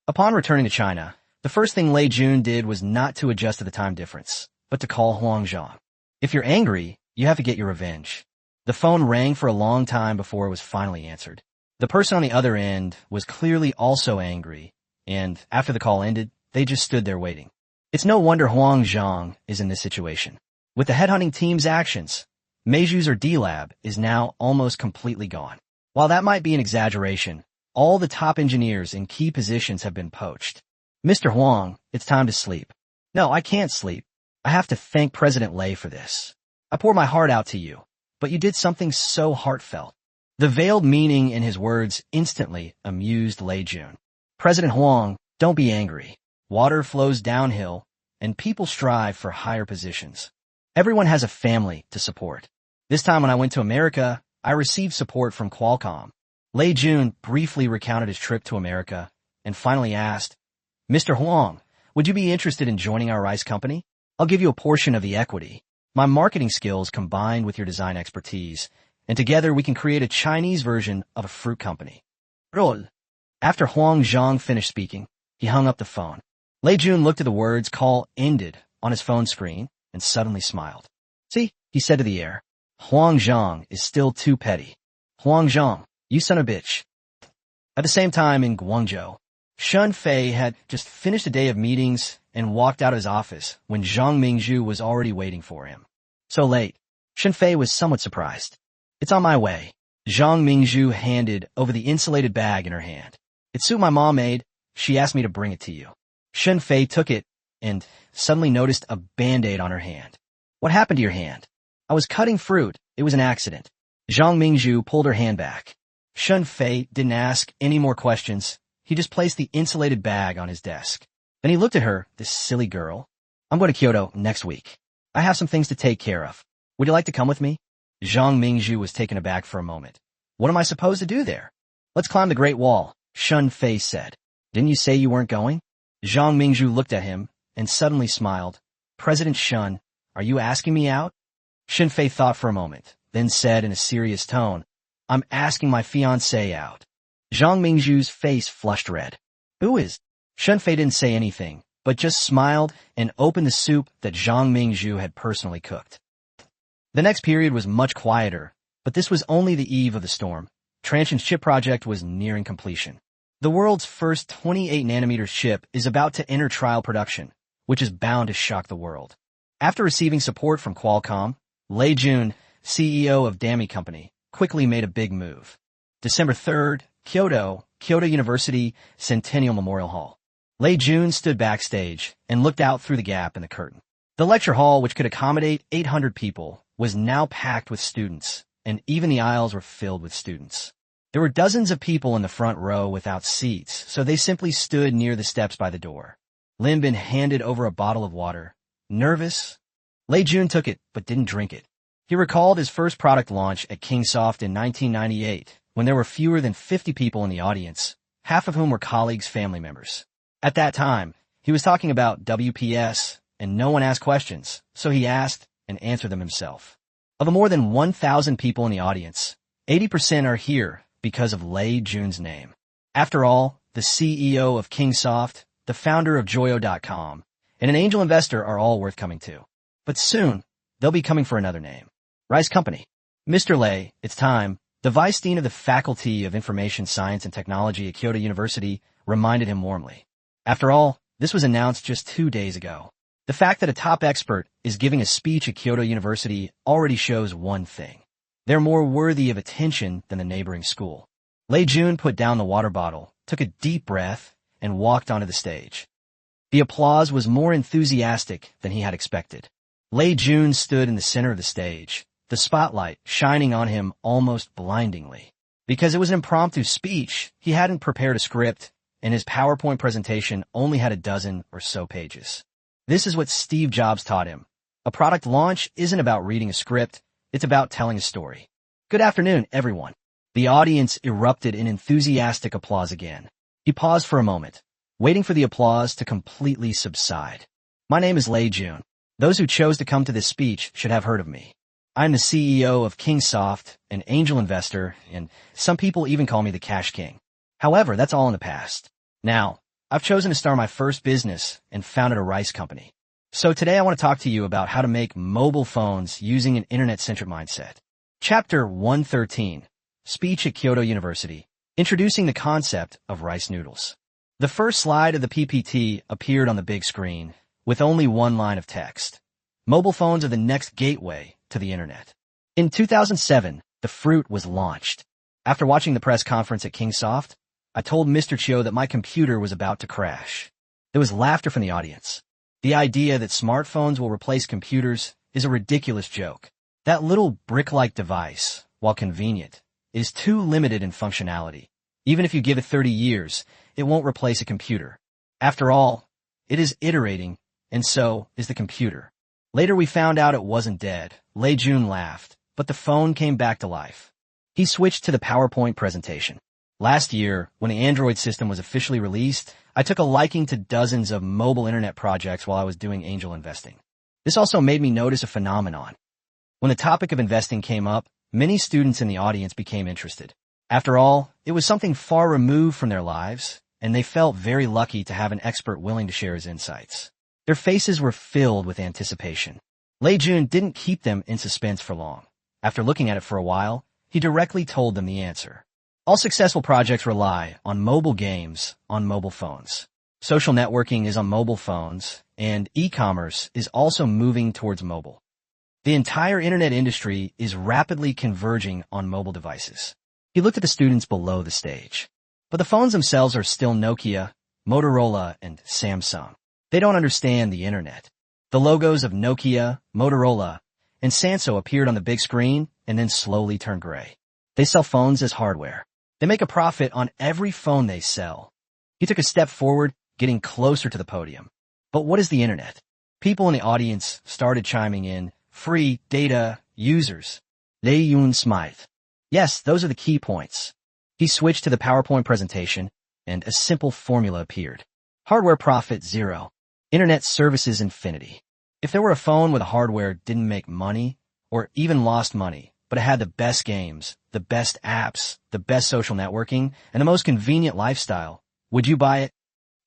Upon returning to China, the first thing Lei Jun did was not to adjust to the time difference, but to call Huang Zhang. If you're angry, you have to get your revenge. The phone rang for a long time before it was finally answered. The person on the other end was clearly also angry, and after the call ended, they just stood there waiting. It's no wonder Huang Zhang is in this situation. With the headhunting team's actions, Meiju's or D-Lab is now almost completely gone. While that might be an exaggeration, all the top engineers in key positions have been poached. Mr. Huang, it's time to sleep. No, I can't sleep. I have to thank President Lei for this. I pour my heart out to you, but you did something so heartfelt. The veiled meaning in his words instantly amused Lei Jun. President Huang, don't be angry. Water flows downhill, and people strive for higher positions. Everyone has a family to support. This time when I went to America, I received support from Qualcomm. Lei Jun briefly recounted his trip to America and finally asked, Mr. Huang, would you be interested in joining our rice company? I'll give you a portion of the equity. My marketing skills combined with your design expertise, and together we can create a Chinese version of a fruit company. Roll. After Huang Zhang finished speaking, he hung up the phone. Lei Jun looked at the words call ended on his phone screen and suddenly smiled. See, he said to the air, Huang Zhang is still too petty. Huang Zhang, you son of a bitch. At the same time in Guangzhou, Shun Fei had just finished a day of meetings and walked out of his office when Zhang Mingzhu was already waiting for him. So late, Shun Fei was somewhat surprised. It's on my way. Zhang Mingzhu handed over the insulated bag in her hand. It's soup my mom made. She asked me to bring it to you. Shun Fei took it and suddenly noticed a Band-Aid on her hand. What happened to your hand? I was cutting fruit. It was an accident. Zhang Mingzhu pulled her hand back. Shun Fei didn't ask any more questions. He just placed the insulated bag on his desk. Then he looked at her, this silly girl. I'm going to Kyoto next week. I have some things to take care of. Would you like to come with me? Zhang Mingzhu was taken aback for a moment. What am I supposed to do there? Let's climb the Great Wall, Shun Fei said. Didn't you say you weren't going? Zhang Mingzhu looked at him and suddenly smiled. President Shun, are you asking me out? Shun Fei thought for a moment, then said in a serious tone, I'm asking my fiancée out. Zhang Mingzhu's face flushed red. Who is? Shun Fei didn't say anything, but just smiled and opened the soup that Zhang Mingzhu had personally cooked. The next period was much quieter, but this was only the eve of the storm. Transsion's chip project was nearing completion. The world's first 28nm chip is about to enter trial production, which is bound to shock the world. After receiving support from Qualcomm, Lei Jun, CEO of Dami Company, quickly made a big move. December 3rd, Kyoto University Centennial Memorial Hall. Lei Jun stood backstage and looked out through the gap in the curtain. The lecture hall, which could accommodate 800 people, was now packed with students, and even the aisles were filled with students. There were dozens of people in the front row without seats, so they simply stood near the steps by the door. Lin Bin handed over a bottle of water. Nervous? Lei Jun took it, but didn't drink it. He recalled his first product launch at Kingsoft in 1998, when there were fewer than 50 people in the audience, half of whom were colleagues' family members. At that time, he was talking about WPS, and no one asked questions, so he asked and answered them himself. Of the more than 1,000 people in the audience, 80% are here because of Lei Jun's name. After all, the CEO of Kingsoft, the founder of Joyo.com, and an angel investor are all worth coming to. But soon, they'll be coming for another name. Rice Company. Mr. Lei, it's time. The vice dean of the Faculty of Information Science and Technology at Kyoto University reminded him warmly. After all, this was announced just 2 days ago. The fact that a top expert is giving a speech at Kyoto University already shows one thing. They're more worthy of attention than the neighboring school. Lei Jun put down the water bottle, took a deep breath, and walked onto the stage. The applause was more enthusiastic than he had expected. Lei Jun stood in the center of the stage, the spotlight shining on him almost blindingly. Because it was an impromptu speech, he hadn't prepared a script, and his PowerPoint presentation only had a dozen or so pages. This is what Steve Jobs taught him. A product launch isn't about reading a script, it's about telling a story. Good afternoon, everyone. The audience erupted in enthusiastic applause again. He paused for a moment, waiting for the applause to completely subside. My name is Lei Jun. Those who chose to come to this speech should have heard of me. I'm the CEO of Kingsoft, an angel investor, and some people even call me the Cash King. However, that's all in the past. Now, I've chosen to start my first business and founded a rice company. So today I want to talk to you about how to make mobile phones using an internet-centric mindset. Chapter 113, Speech at Kyoto University, Introducing the Concept of Rice Noodles. The first slide of the PPT appeared on the big screen with only one line of text. Mobile phones are the next gateway to the internet. In 2007, the fruit was launched. After watching the press conference at Kingsoft, I told Mr. Chiu that my computer was about to crash. There was laughter from the audience. The idea that smartphones will replace computers is a ridiculous joke. That little brick-like device, while convenient, is too limited in functionality. Even if you give it 30 years, it won't replace a computer. After all, it is iterating, and so is the computer. Later we found out it wasn't dead. Lei Jun laughed, but the phone came back to life. He switched to the PowerPoint presentation. Last year, when the Android system was officially released, I took a liking to dozens of mobile internet projects while I was doing angel investing. This also made me notice a phenomenon. When the topic of investing came up, many students in the audience became interested. After all, it was something far removed from their lives, and they felt very lucky to have an expert willing to share his insights. Their faces were filled with anticipation. Lei Jun didn't keep them in suspense for long. After looking at it for a while, he directly told them the answer. All successful projects rely on mobile games on mobile phones. Social networking is on mobile phones, and e-commerce is also moving towards mobile. The entire internet industry is rapidly converging on mobile devices. He looked at the students below the stage. But the phones themselves are still Nokia, Motorola, and Samsung. They don't understand the internet. The logos of Nokia, Motorola, and Samsung appeared on the big screen and then slowly turned gray. They sell phones as hardware. They make a profit on every phone they sell. He took a step forward, getting closer to the podium. But what is the internet? People in the audience started chiming in. Free data users. Lei Jun smiled. Yes, those are the key points. He switched to the PowerPoint presentation, and a simple formula appeared. Hardware profit 0. Internet services infinity. If there were a phone where the hardware didn't make money, or even lost money, but it had the best games, the best apps, the best social networking, and the most convenient lifestyle, would you buy it?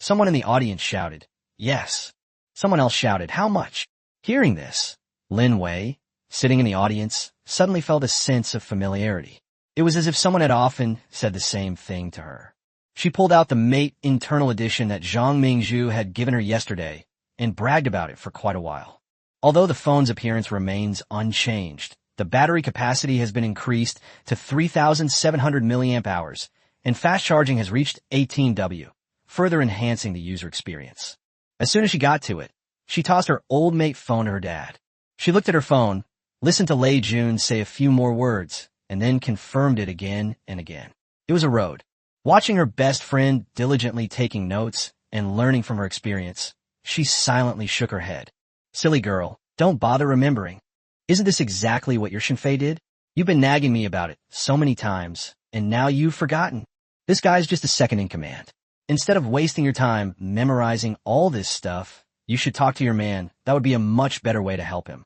Someone in the audience shouted, yes. Someone else shouted, how much? Hearing this, Lin Wei, sitting in the audience, suddenly felt a sense of familiarity. It was as if someone had often said the same thing to her. She pulled out the Mate Internal Edition that Zhang Mingzhu had given her yesterday and bragged about it for quite a while. Although the phone's appearance remains unchanged, the battery capacity has been increased to 3,700 milliamp hours, and fast charging has reached 18W, further enhancing the user experience. As soon as she got to it, she tossed her old mate phone to her dad. She looked at her phone, listened to Lei Jun say a few more words, and then confirmed it again and again. It was a road. Watching her best friend diligently taking notes and learning from her experience, she silently shook her head. Silly girl, don't bother remembering. Isn't this exactly what your Shinfei did? You've been nagging me about it so many times, and now you've forgotten. This guy's just a second in command. Instead of wasting your time memorizing all this stuff, you should talk to your man. That would be a much better way to help him.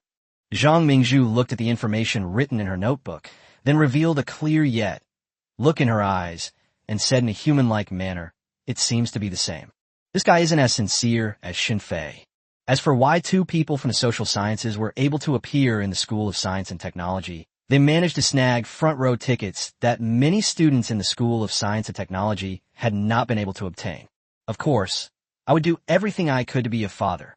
Zhang Mingzhu looked at the information written in her notebook, then revealed a clear yet look in her eyes and said in a human-like manner, it seems to be the same. This guy isn't as sincere as Shinfei. As for why two people from the social sciences were able to appear in the School of Science and Technology, they managed to snag front-row tickets that many students in the School of Science and Technology had not been able to obtain. Of course, I would do everything I could to be a father.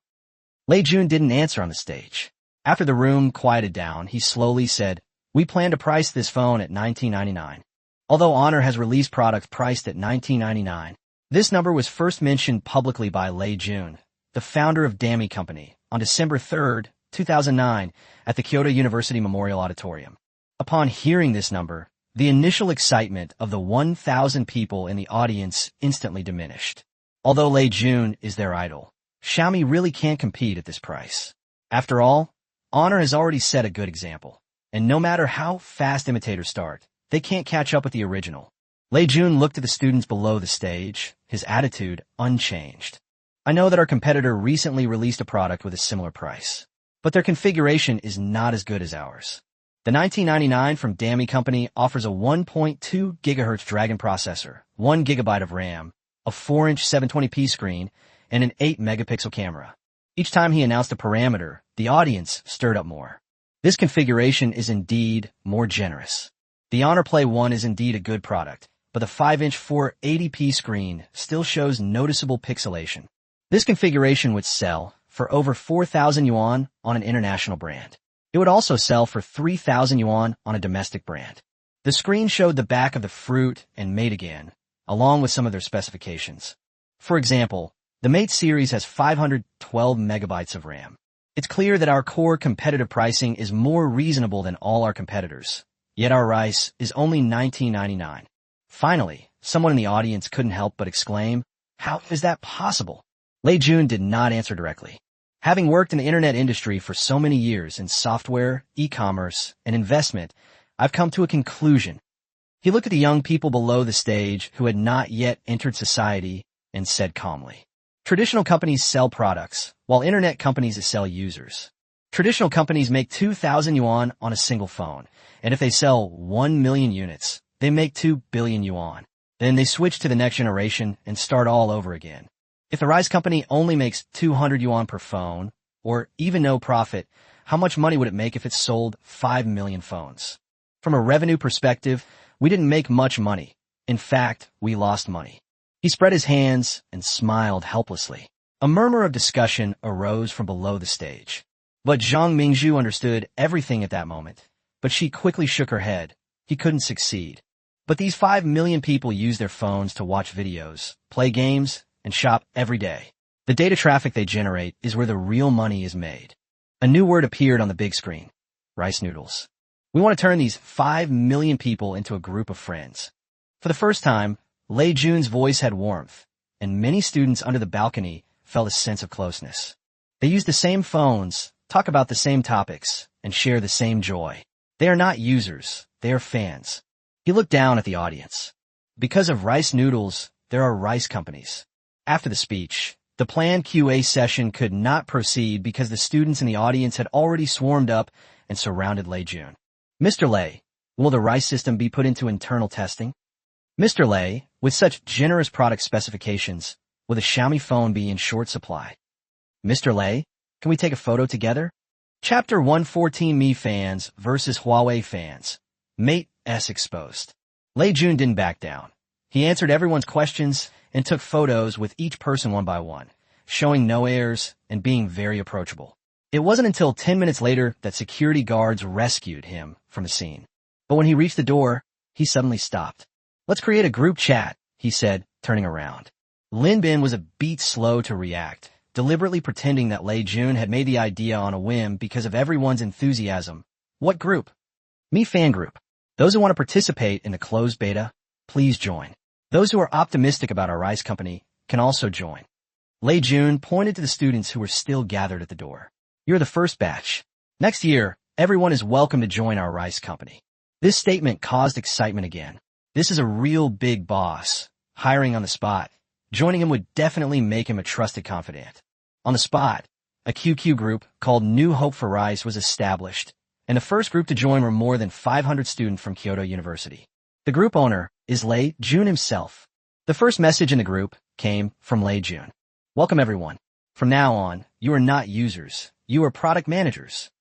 Lei Jun didn't answer on the stage. After the room quieted down, he slowly said, we plan to price this phone at $19.99. Although Honor has released products priced at $19.99, this number was first mentioned publicly by Lei Jun, the founder of Dami Company, on December 3, 2009, at the Kyoto University Memorial Auditorium. Upon hearing this number, the initial excitement of the 1,000 people in the audience instantly diminished. Although Lei Jun is their idol, Xiaomi really can't compete at this price. After all, Honor has already set a good example, and no matter how fast imitators start, they can't catch up with the original. Lei Jun looked at the students below the stage, his attitude unchanged. I know that our competitor recently released a product with a similar price, but their configuration is not as good as ours. The $19.99 from Dami Company offers a 1.2 GHz Dragon processor, 1 GB of RAM, a 4-inch 720p screen, and an 8-megapixel camera. Each time he announced a parameter, the audience stirred up more. This configuration is indeed more generous. The Honor Play 1 is indeed a good product, but the 5-inch 480p screen still shows noticeable pixelation. This configuration would sell for over 4,000 yuan on an international brand. It would also sell for 3,000 yuan on a domestic brand. The screen showed the back of the Fruit and Mate again, along with some of their specifications. For example, the Mate series has 512 megabytes of RAM. It's clear that our core competitive pricing is more reasonable than all our competitors, yet our price is only $19.99. Finally, someone in the audience couldn't help but exclaim, how is that possible? Lei Jun did not answer directly. Having worked in the internet industry for so many years in software, e-commerce, and investment, I've come to a conclusion. He looked at the young people below the stage who had not yet entered society and said calmly, traditional companies sell products, while internet companies sell users. Traditional companies make 2,000 yuan on a single phone, and if they sell 1 million units, they make 2 billion yuan. Then they switch to the next generation and start all over again. If the Rise company only makes 200 yuan per phone, or even no profit, how much money would it make if it sold 5 million phones? From a revenue perspective, we didn't make much money. In fact, we lost money. He spread his hands and smiled helplessly. A murmur of discussion arose from below the stage. But Zhang Mingzhu understood everything at that moment, but she quickly shook her head. He couldn't succeed. But these 5 million people use their phones to watch videos, play games, and shop every day. The data traffic they generate is where the real money is made. A new word appeared on the big screen. Rice noodles. We want to turn these 5 million people into a group of friends. For the first time, Lei Jun's voice had warmth, and many students under the balcony felt a sense of closeness. They use the same phones, talk about the same topics, and share the same joy. They are not users, they are fans. He looked down at the audience. Because of rice noodles, there are rice companies. After the speech, the planned QA session could not proceed because the students in the audience had already swarmed up and surrounded Lei Jun. Mr. Lei, will the rice system be put into internal testing? Mr. Lei, with such generous product specifications, will the Xiaomi phone be in short supply? Mr. Lei, can we take a photo together? Chapter 114 Mi fans versus Huawei fans. Mate S exposed. Lei Jun didn't back down. He answered everyone's questions and took photos with each person one by one, showing no airs and being very approachable. It wasn't until 10 minutes later that security guards rescued him from the scene. But when he reached the door, he suddenly stopped. "Let's create a group chat," he said, turning around. Lin Bin was a beat slow to react, deliberately pretending that Lei Jun had made the idea on a whim because of everyone's enthusiasm. "What group?" "Me fan group. Those who want to participate in the closed beta, please join. Those who are optimistic about our rice company can also join." Lei Jun pointed to the students who were still gathered at the door. "You're the first batch. Next year, everyone is welcome to join our rice company." This statement caused excitement again. This is a real big boss, hiring on the spot. Joining him would definitely make him a trusted confidant. On the spot, a QQ group called New Hope for Rice was established, and the first group to join were more than 500 students from Kyoto University. The group owner is Lei Jun himself. The first message in the group came from Lei Jun. "Welcome everyone. From now on, you are not users, you are product managers."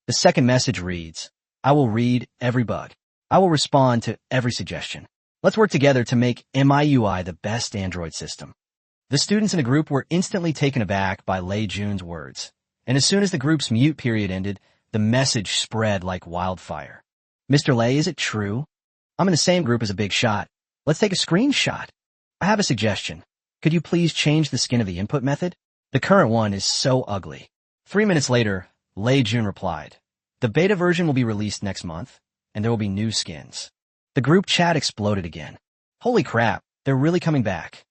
The second message reads, "I will read every bug. I will respond to every suggestion. Let's work together to make MIUI the best Android system." The students in the group were instantly taken aback by Lei Jun's words, and as soon as the group's mute period ended, the message spread like wildfire. "Mr. Lei, is it true? I'm in the same group as a big shot. Let's take a screenshot. I have a suggestion. Could you please change the skin of the input method? The current one is so ugly." 3 minutes later, Lei Jun replied, "The beta version will be released next month, and there will be new skins." The group chat exploded again. Holy crap, they're really coming back.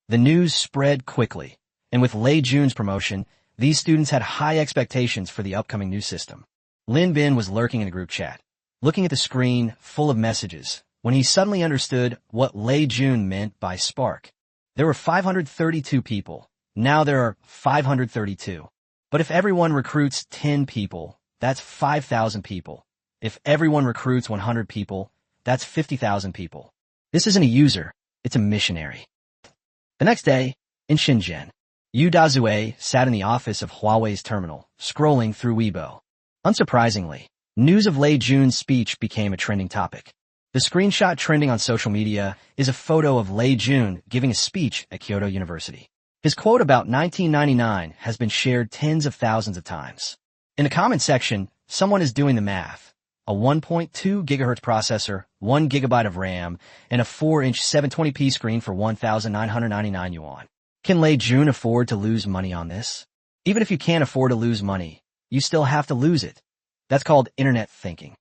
The news spread quickly, and with Lei Jun's promotion, these students had high expectations for the upcoming new system. Lin Bin was lurking in the group chat, looking at the screen full of messages, when he suddenly understood what Lei Jun meant by spark. There were 532 people. Now there are 532. But if everyone recruits 10 people, that's 5,000 people. If everyone recruits 100 people, that's 50,000 people. This isn't a user, it's a missionary. The next day, in Shenzhen, Yu Dazue sat in the office of Huawei's terminal, scrolling through Weibo. Unsurprisingly, news of Lei Jun's speech became a trending topic. The screenshot trending on social media is a photo of Lei Jun giving a speech at Kyoto University. His quote about 1999 has been shared tens of thousands of times. In the comment section, someone is doing the math. A 1.2 gigahertz processor, 1 gigabyte of RAM, and a 4-inch 720p screen for 1,999 yuan. Can Lei Jun afford to lose money on this? Even if you can't afford to lose money, you still have to lose it. That's called internet thinking.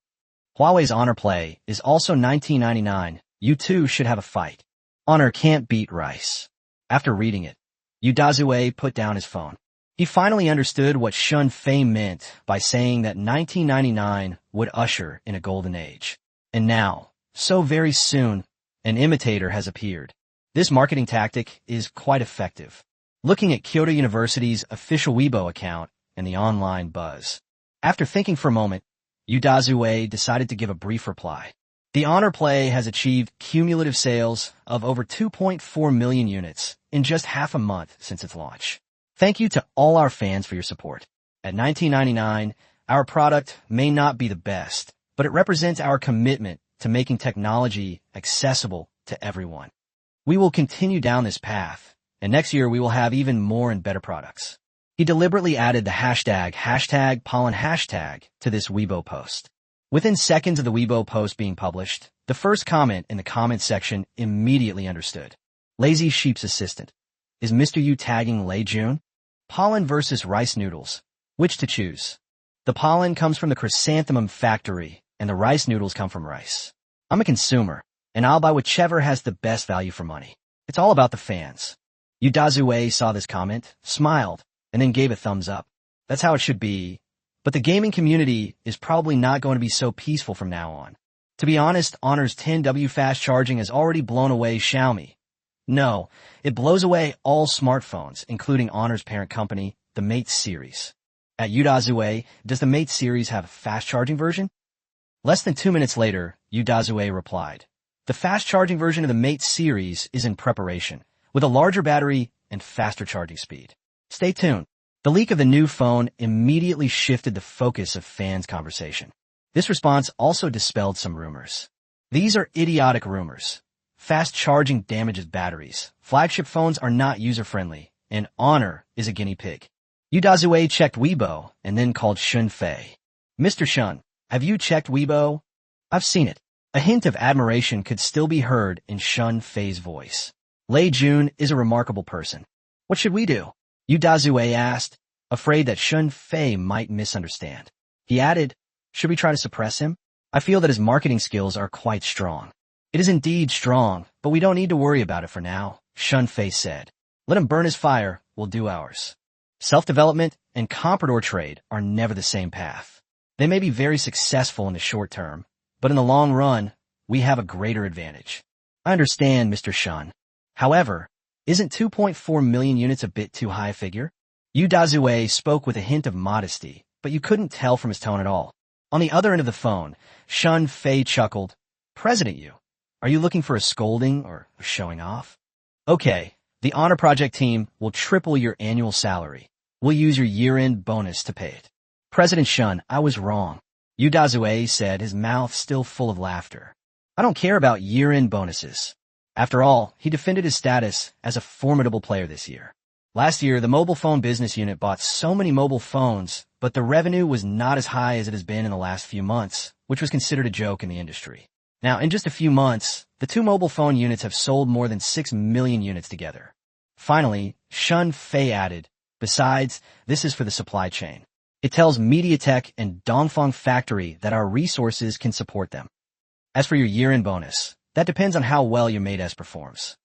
Huawei's Honor Play is also 1999. You two should have a fight. Honor can't beat Rice. After reading it, Yu Dazue put down his phone. He finally understood what Shun Fei meant by saying that 1999 would usher in a golden age. And now, so very soon, an imitator has appeared. This marketing tactic is quite effective. Looking at Kyoto University's official Weibo account and the online buzz. After thinking for a moment, Yu Dazue decided to give a brief reply. The Honor Play has achieved cumulative sales of over 2.4 million units in just half a month since its launch. Thank you to all our fans for your support. At $19.99, our product may not be the best, but it represents our commitment to making technology accessible to everyone. We will continue down this path, and next year we will have even more and better products. He deliberately added the hashtag pollen hashtag to this Weibo post. Within seconds of the Weibo post being published, the first comment in the comment section immediately understood. Lazy Sheep's assistant. Is Mr. Yu tagging Lei Jun? Pollen versus rice noodles. Which to choose? The pollen comes from the chrysanthemum factory, and the rice noodles come from rice. I'm a consumer, and I'll buy whichever has the best value for money. It's all about the fans. Yu Dazue saw this comment, smiled, and then gave a thumbs up. That's how it should be. But the gaming community is probably not going to be so peaceful from now on. To be honest, Honor's 10W fast charging has already blown away Xiaomi. No, it blows away all smartphones, including Honor's parent company, the Mate series. At Yu Dazue, does the Mate series have a fast charging version? Less than 2 minutes later, Yu Dazue replied, the fast charging version of the Mate series is in preparation, with a larger battery and faster charging speed. Stay tuned. The leak of the new phone immediately shifted the focus of fans' conversation. This response also dispelled some rumors. These are idiotic rumors. Fast charging damages batteries. Flagship phones are not user-friendly, and honor is a guinea pig. Yu Dazue checked Weibo and then called Shun Fei. Mr. Shun, have you checked Weibo? I've seen it. A hint of admiration could still be heard in Shun Fei's voice. Lei Jun is a remarkable person. What should we do? Yu Dazue asked, afraid that Shun Fei might misunderstand. He added, should we try to suppress him? I feel that his marketing skills are quite strong. It is indeed strong, but we don't need to worry about it for now, Shun Fei said. Let him burn his fire, we'll do ours. Self-development and comprador trade are never the same path. They may be very successful in the short term, but in the long run, we have a greater advantage. I understand, Mr. Shun. However, isn't 2.4 million units a bit too high a figure? Yu Dazue spoke with a hint of modesty, but you couldn't tell from his tone at all. On the other end of the phone, Shun Fei chuckled. President Yu, are you looking for a scolding or showing off? Okay, the Honor Project team will triple your annual salary. We'll use your year-end bonus to pay it. President Shun, I was wrong. Yu Dazue said, his mouth still full of laughter. I don't care about year-end bonuses. After all, he defended his status as a formidable player this year. Last year, the mobile phone business unit bought so many mobile phones, but the revenue was not as high as it has been in the last few months, which was considered a joke in the industry. Now, in just a few months, the two mobile phone units have sold more than 6 million units together. Finally, Shun Fei added, besides, this is for the supply chain. It tells MediaTek and Dongfeng Factory that our resources can support them. As for your year-end bonus, that depends on how well your Mate S performs.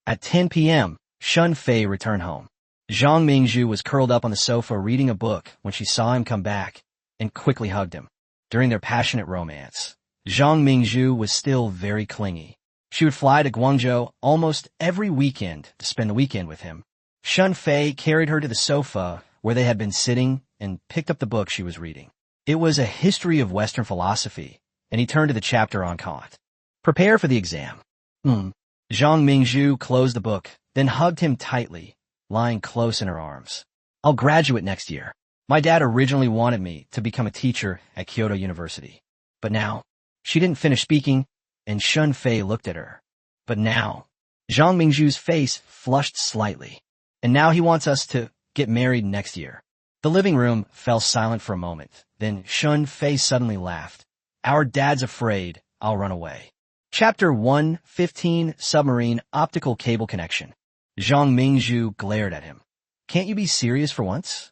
At 10 p.m., Shun Fei returned home. Zhang Mingzhu was curled up on the sofa reading a book when she saw him come back and quickly hugged him. During their passionate romance, Zhang Mingzhu was still very clingy. She would fly to Guangzhou almost every weekend to spend the weekend with him. Shun Fei carried her to the sofa where they had been sitting and picked up the book she was reading. It was a history of Western philosophy, and he turned to the chapter on Kant. Prepare for the exam. Zhang Mingzhu closed the book, then hugged him tightly, lying close in her arms. I'll graduate next year. My dad originally wanted me to become a teacher at Kyoto University. But now, she didn't finish speaking, and Shun Fei looked at her. But now, Zhang Mingzhu's face flushed slightly. And now he wants us to get married next year. The living room fell silent for a moment. Then Shun Fei suddenly laughed. Our dad's afraid I'll run away. Chapter 1:15 Submarine Optical Cable Connection. Zhang Mingzhu glared at him. Can't you be serious for once?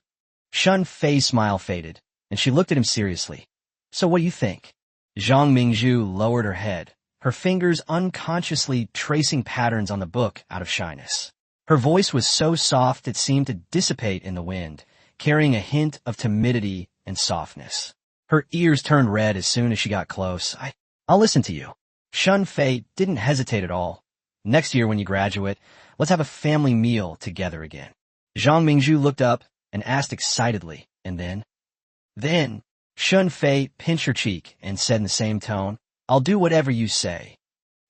Shun Fei's smile faded, and she looked at him seriously. So what do you think? Zhang Mingzhu lowered her head, her fingers unconsciously tracing patterns on the book out of shyness. Her voice was so soft it seemed to dissipate in the wind, carrying a hint of timidity and softness. Her ears turned red as soon as she got close. I'll listen to you. Shun Fei didn't hesitate at all. Next year when you graduate, let's have a family meal together again. Zhang Mingzhu looked up and asked excitedly, and then, Shun Fei pinched her cheek and said in the same tone, I'll do whatever you say.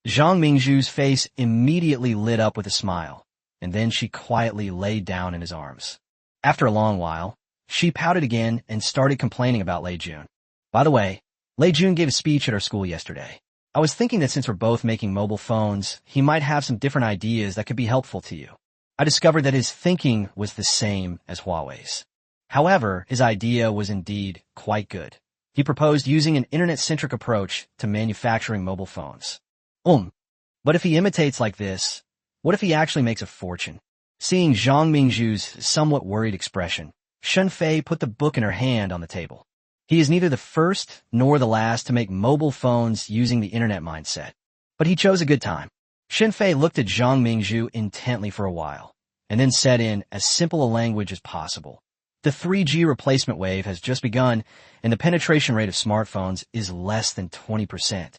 Zhang Mingzhu's face immediately lit up with a smile, and then she quietly lay down in his arms. After a long while, she pouted again and started complaining about Lei Jun. By the way, Lei Jun gave a speech at our school yesterday. I was thinking that since we're both making mobile phones, he might have some different ideas that could be helpful to you. I discovered that his thinking was the same as Huawei's. However, his idea was indeed quite good. He proposed using an internet-centric approach to manufacturing mobile phones. But if he imitates like this, what if he actually makes a fortune? Seeing Zhang Mingzhu's somewhat worried expression, Shun Fei put the book in her hand on the table. He is neither the first nor the last to make mobile phones using the internet mindset. But he chose a good time. Shun Fei looked at Zhang Mingzhu intently for a while, and then said in as simple a language as possible. The 3G replacement wave has just begun, and the penetration rate of smartphones is less than 20%.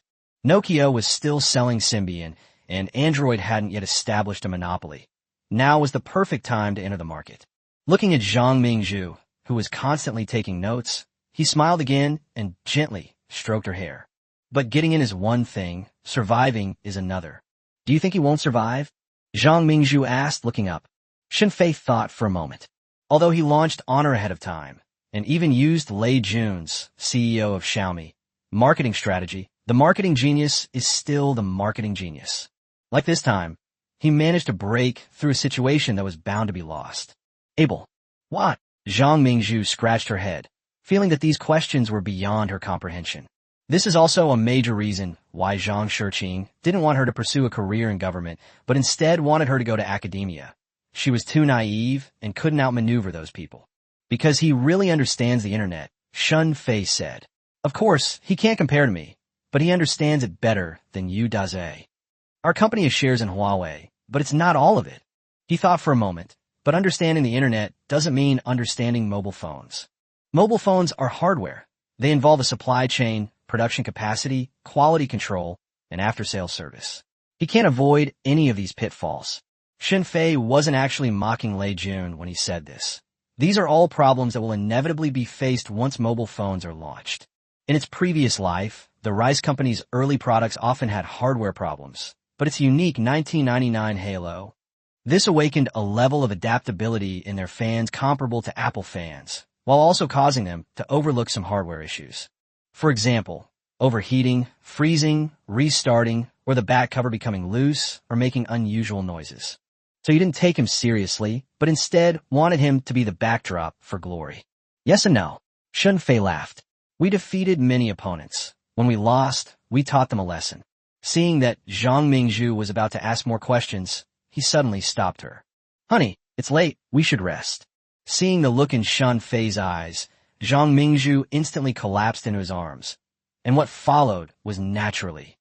Nokia was still selling Symbian, and Android hadn't yet established a monopoly. Now was the perfect time to enter the market. Looking at Zhang Mingzhu, who was constantly taking notes, he smiled again and gently stroked her hair. But getting in is one thing, surviving is another. Do you think he won't survive? Zhang Mingzhu asked, looking up. Shun Fei thought for a moment. Although he launched Honor ahead of time, and even used Lei Jun's, CEO of Xiaomi, marketing strategy, the marketing genius is still the marketing genius. Like this time, he managed to break through a situation that was bound to be lost. Abel. What? Zhang Mingzhu scratched her head, feeling that these questions were beyond her comprehension. This is also a major reason why Zhang Shiqing didn't want her to pursue a career in government, but instead wanted her to go to academia. She was too naive and couldn't outmaneuver those people. Because he really understands the internet, Shun Fei said. Of course, he can't compare to me, but he understands it better than you does. Our company has shares in Huawei, but it's not all of it. He thought for a moment, but understanding the internet doesn't mean understanding mobile phones. Mobile phones are hardware. They involve a supply chain, production capacity, quality control, and after-sales service. He can't avoid any of these pitfalls. Shin Fei wasn't actually mocking Lei Jun when he said this. These are all problems that will inevitably be faced once mobile phones are launched. In its previous life, the Rice Company's early products often had hardware problems, but its unique 1999 Halo. This awakened a level of adaptability in their fans comparable to Apple fans, while also causing them to overlook some hardware issues. For example, overheating, freezing, restarting, or the back cover becoming loose or making unusual noises. So you didn't take him seriously, but instead wanted him to be the backdrop for glory. Yes and no. Shun Fei laughed. We defeated many opponents. When we lost, we taught them a lesson. Seeing that Zhang Mingzhu was about to ask more questions, he suddenly stopped her. Honey, it's late. We should rest. Seeing the look in Shun Fei's eyes, Zhang Mingzhu instantly collapsed into his arms. And what followed was naturally.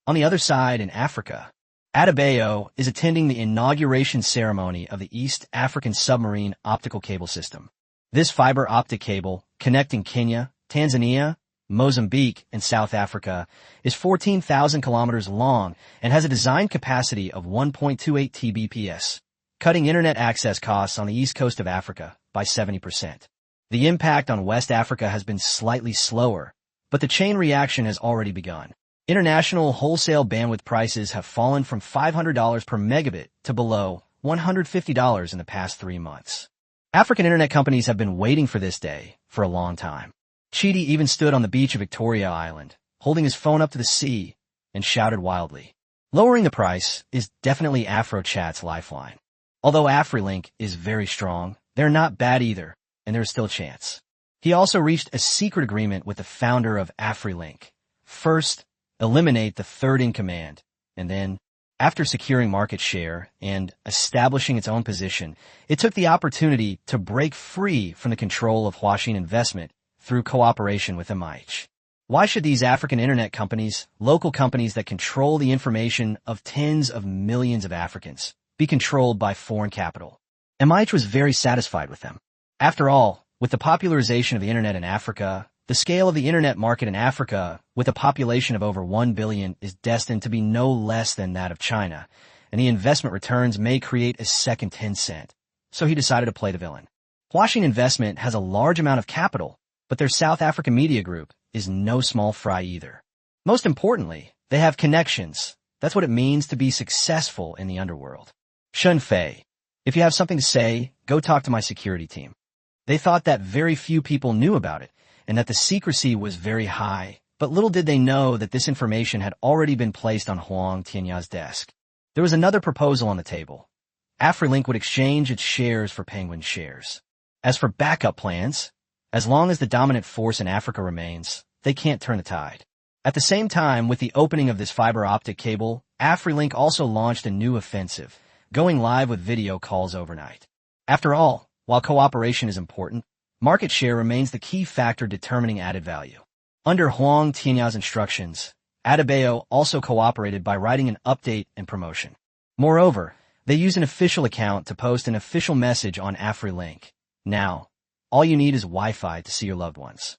On the other side, in Africa, Adebayo is attending the inauguration ceremony of the East African Submarine Optical Cable System. This fiber optic cable, connecting Kenya, Tanzania, Mozambique, and South Africa, is 14,000 kilometers long and has a design capacity of 1.28 Tbps, cutting internet access costs on the east coast of Africa by 70%. The impact on West Africa has been slightly slower, but the chain reaction has already begun. International wholesale bandwidth prices have fallen from $500 per megabit to below $150 in the past 3 months. African internet companies have been waiting for this day for a long time. Chidi even stood on the beach of Victoria Island, holding his phone up to the sea, and shouted wildly. Lowering the price is definitely AfroChat's lifeline. Although AfriLink is very strong, they're not bad either, and there's still a chance. He also reached a secret agreement with the founder of AfriLink. First, eliminate the third in command, and then, after securing market share and establishing its own position, it took the opportunity to break free from the control of Huaxin Investment through cooperation with MH. Why should these African internet companies, local companies that control the information of tens of millions of Africans, be controlled by foreign capital? MH was very satisfied with them. After all, with the popularization of the internet in Africa, the scale of the internet market in Africa, with a population of over 1 billion, is destined to be no less than that of China, and the investment returns may create a second Tencent. So he decided to play the villain. Huaxin Investment has a large amount of capital, but their South African media group is no small fry either. Most importantly, they have connections. That's what it means to be successful in the underworld. Shun Fei, if you have something to say, go talk to my security team. They thought that very few people knew about it, and that the secrecy was very high, but little did they know that this information had already been placed on Huang Tianya's desk. There was another proposal on the table. AfriLink would exchange its shares for Penguin shares. As for backup plans, as long as the dominant force in Africa remains, they can't turn the tide. At the same time, with the opening of this fiber optic cable, AfriLink also launched a new offensive, going live with video calls overnight. After all, while cooperation is important, market share remains the key factor determining added value. Under Huang Tianya's instructions, Adebayo also cooperated by writing an update and promotion. Moreover, they used an official account to post an official message on AfriLink. Now, all you need is Wi-Fi to see your loved ones.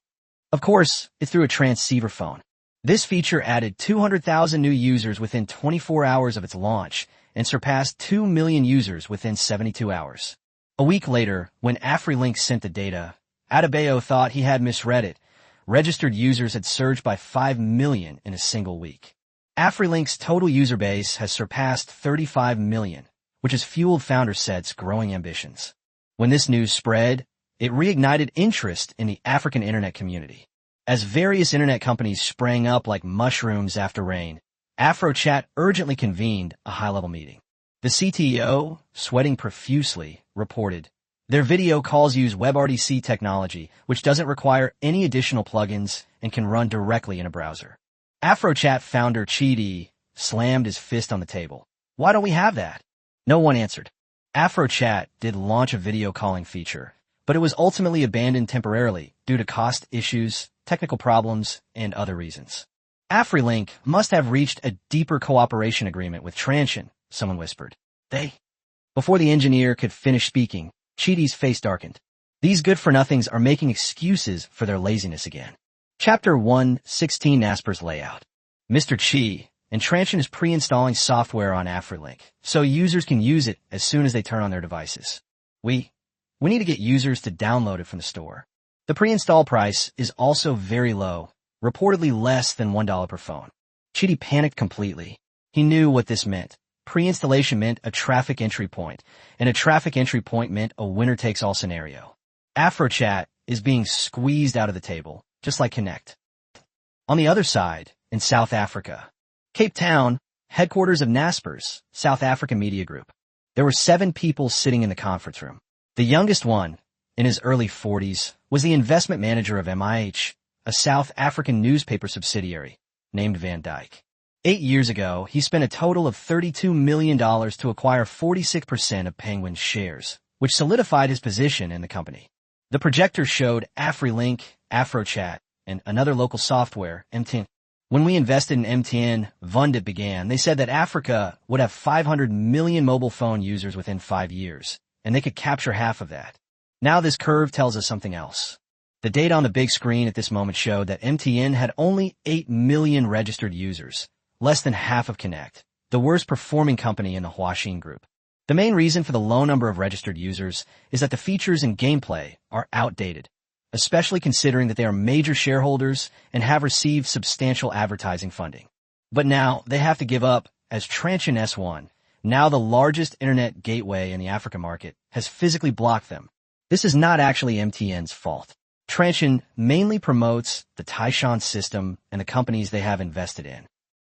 Of course, it's through a transceiver phone. This feature added 200,000 new users within 24 hours of its launch and surpassed 2 million users within 72 hours. A week later, when AfriLink sent the data, Adebayo thought he had misread it. Registered users had surged by 5 million in a single week. AfriLink's total user base has surpassed 35 million, which has fueled founder Set's growing ambitions. When this news spread, it reignited interest in the African internet community. As various internet companies sprang up like mushrooms after rain, AfroChat urgently convened a high-level meeting. The CTO, sweating profusely, reported, "Their video calls use WebRTC technology, which doesn't require any additional plugins and can run directly in a browser." AfroChat founder Chidi slammed his fist on the table. "Why don't we have that?" No one answered. AfroChat did launch a video calling feature, but it was ultimately abandoned temporarily due to cost issues, technical problems, and other reasons. AfriLink must have reached a deeper cooperation agreement with Transsion, someone whispered. Before the engineer could finish speaking, Chidi's face darkened. These good-for-nothings are making excuses for their laziness again. Chapter 1:16 Nasper's layout. Mr. Chi and Transsion is pre-installing software on AfriLink, so users can use it as soon as they turn on their devices. We need to get users to download it from the store. The pre-install price is also very low, reportedly less than $1 per phone. Chidi panicked completely. He knew what this meant. Pre-installation meant a traffic entry point, and a traffic entry point meant a winner-takes-all scenario. AfroChat is being squeezed out of the table, just like Connect. On the other side, in South Africa, Cape Town, headquarters of Naspers, South African media group. There were 7 people sitting in the conference room. The youngest one, in his early 40s, was the investment manager of MIH, a South African newspaper subsidiary, named Van Dyke. 8 years ago, he spent a total of $32 million to acquire 46% of Penguin's shares, which solidified his position in the company. The projector showed AfriLink, AfroChat, and another local software, MTN. When we invested in MTN, Vundit began, they said that Africa would have 500 million mobile phone users within 5 years, and they could capture half of that. Now this curve tells us something else. The data on the big screen at this moment showed that MTN had only 8 million registered users, less than half of Connect, the worst performing company in the Huaxin group. The main reason for the low number of registered users is that the features and gameplay are outdated, especially considering that they are major shareholders and have received substantial advertising funding. But now they have to give up, as Transsion S1, now the largest internet gateway in the Africa market, has physically blocked them. This is not actually MTN's fault. Transsion mainly promotes the Taishan system and the companies they have invested in.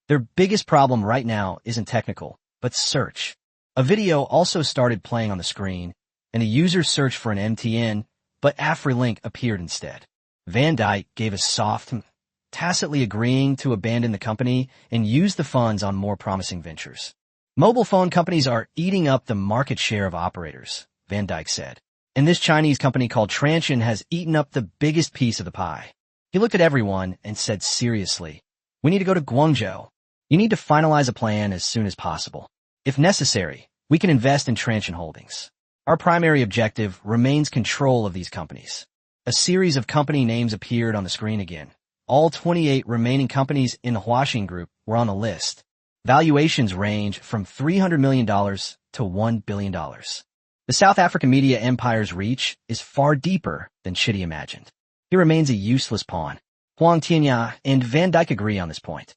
Their biggest problem right now isn't technical, but search. A video also started playing on the screen, and the user searched for an MTN, but AfriLink appeared instead. Van Dyke gave a soft, tacitly agreeing to abandon the company and use the funds on more promising ventures. Mobile phone companies are eating up the market share of operators, Van Dyke said. And this Chinese company called Transsion has eaten up the biggest piece of the pie. He looked at everyone and said seriously, "We need to go to Guangzhou. You need to finalize a plan as soon as possible. If necessary, we can invest in Transsion Holdings. Our primary objective remains control of these companies." A series of company names appeared on the screen again. All 28 remaining companies in the Huaxin Group were on the list. Valuations range from $300 million to $1 billion. The South African media empire's reach is far deeper than Chidi imagined. He remains a useless pawn. Huang Tianya and Van Dyke agree on this point.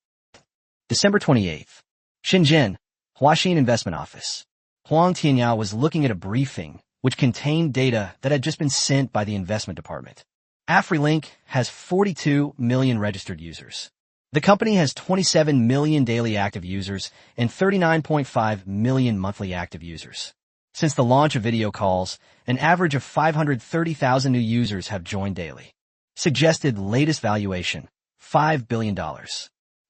December 28th. Shenzhen, Huaxin Investment Office. Huang Tianya was looking at a briefing which contained data that had just been sent by the investment department. AfriLink has 42 million registered users. The company has 27 million daily active users and 39.5 million monthly active users. Since the launch of video calls, an average of 530,000 new users have joined daily. Suggested latest valuation, $5 billion.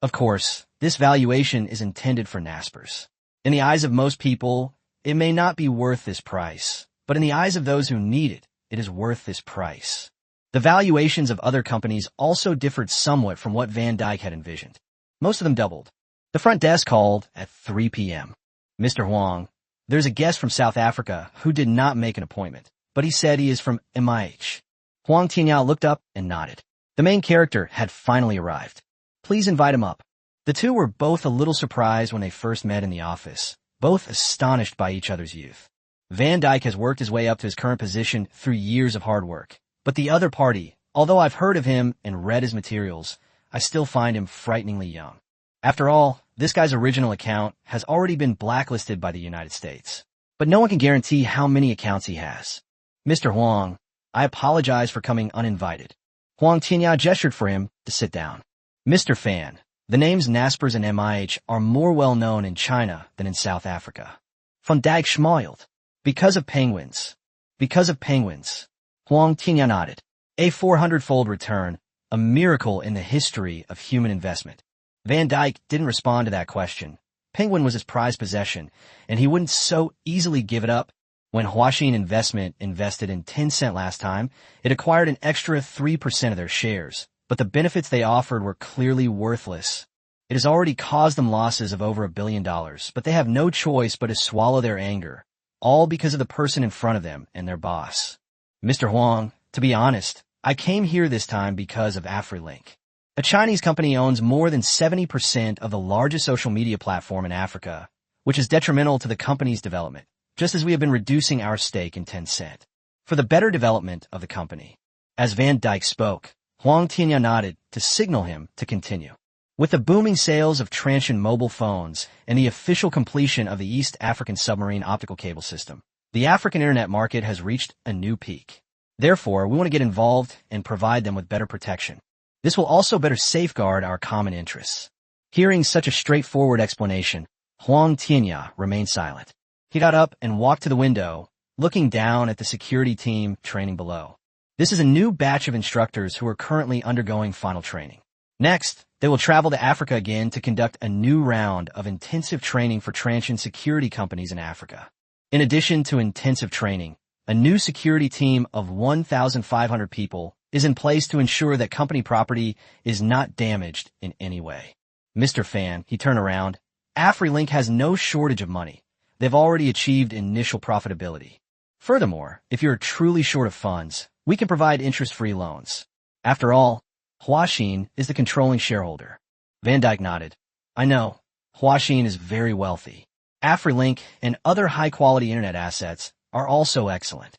Of course, this valuation is intended for Naspers. In the eyes of most people, it may not be worth this price, but in the eyes of those who need it, it is worth this price. The valuations of other companies also differed somewhat from what Van Dyke had envisioned. Most of them doubled. The front desk called at 3 p.m. Mr. Huang, there's a guest from South Africa who did not make an appointment, but he said he is from MIH. Huang Tianyao looked up and nodded. The main character had finally arrived. Please invite him up. The two were both a little surprised when they first met in the office, both astonished by each other's youth. Van Dyke has worked his way up to his current position through years of hard work. But the other party, although I've heard of him and read his materials, I still find him frighteningly young. After all, this guy's original account has already been blacklisted by the United States. But no one can guarantee how many accounts he has. Mr. Huang, I apologize for coming uninvited. Huang Tianya gestured for him to sit down. Mr. Fan, the names Naspers and MIH are more well known in China than in South Africa. Van Dijk smiled. Because of penguins. Because of penguins. Huang Tianyan nodded. A 400-fold return, a miracle in the history of human investment. Van Dijk didn't respond to that question. Penguin was his prized possession, and he wouldn't so easily give it up. When Huaxin Investment invested in Tencent last time, it acquired an extra 3% of their shares, but the benefits they offered were clearly worthless. It has already caused them losses of over $1 billion, but they have no choice but to swallow their anger, all because of the person in front of them and their boss. Mr. Huang, to be honest, I came here this time because of AfriLink. A Chinese company owns more than 70% of the largest social media platform in Africa, which is detrimental to the company's development, just as we have been reducing our stake in Tencent. For the better development of the company. As Van Dijk spoke, Huang Tianyan nodded to signal him to continue. With the booming sales of Transsion mobile phones and the official completion of the East African submarine optical cable system, the African internet market has reached a new peak. Therefore, we want to get involved and provide them with better protection. This will also better safeguard our common interests. Hearing such a straightforward explanation, Huang Tianyan remained silent. He got up and walked to the window, looking down at the security team training below. This is a new batch of instructors who are currently undergoing final training. Next, they will travel to Africa again to conduct a new round of intensive training for Transsion security companies in Africa. In addition to intensive training, a new security team of 1,500 people is in place to ensure that company property is not damaged in any way. Mr. Fan, he turned around. AfriLink has no shortage of money. They've already achieved initial profitability. Furthermore, if you're truly short of funds, we can provide interest-free loans. After all, Huaxin is the controlling shareholder. Van Dijk nodded. I know. Huaxin is very wealthy. AfriLink and other high-quality internet assets are also excellent.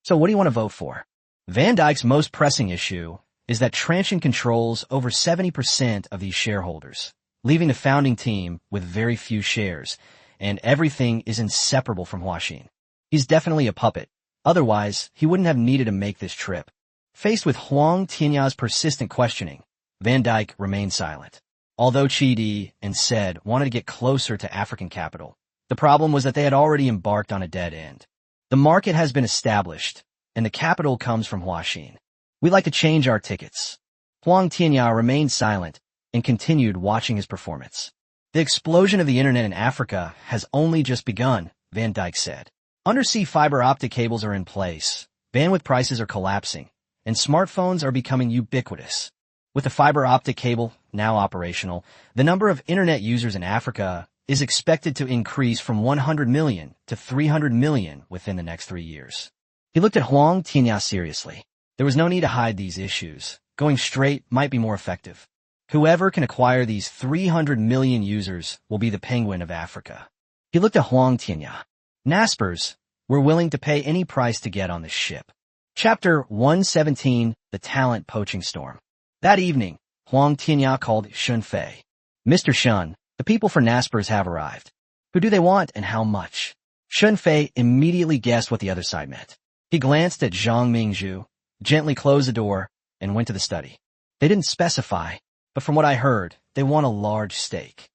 So what do you want to vote for? Van Dijk's most pressing issue is that Transsion controls over 70% of these shareholders, leaving the founding team with very few shares, and everything is inseparable from Huaxin. He's definitely a puppet. Otherwise, he wouldn't have needed to make this trip. Faced with Huang Tianyan's persistent questioning, Van Dijk remained silent. Although Chidi and Said wanted to get closer to African capital, the problem was that they had already embarked on a dead end. The market has been established, and the capital comes from Huaxin. We'd like to change our tickets. Huang Tianyan remained silent and continued watching his performance. The explosion of the internet in Africa has only just begun, Van Dijk said. Undersea fiber optic cables are in place, bandwidth prices are collapsing, and smartphones are becoming ubiquitous. With the fiber optic cable now operational, the number of internet users in Africa is expected to increase from 100 million to 300 million within the next 3 years. He looked at Huang Tianyan seriously. There was no need to hide these issues. Going straight might be more effective. Whoever can acquire these 300 million users will be the penguin of Africa. He looked at Huang Tianyan. Naspers were willing to pay any price to get on this ship. Chapter 117, The Talent Poaching Storm. That evening, Huang Tianyan called Shun Fei. Mr. Shun, the people for Naspers have arrived. Who do they want and how much? Shun Fei immediately guessed what the other side meant. He glanced at Zhang Mingzhu, gently closed the door, and went to the study. They didn't specify, but from what I heard, they want a large stake.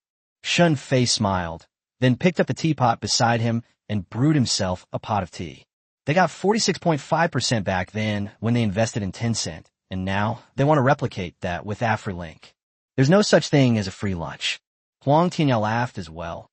Shun Fei smiled, then picked up the teapot beside him and brewed himself a pot of tea. They got 46.5% back then when they invested in Tencent, and now they want to replicate that with AfriLink. There's no such thing as a free lunch. Huang Tianyan laughed as well.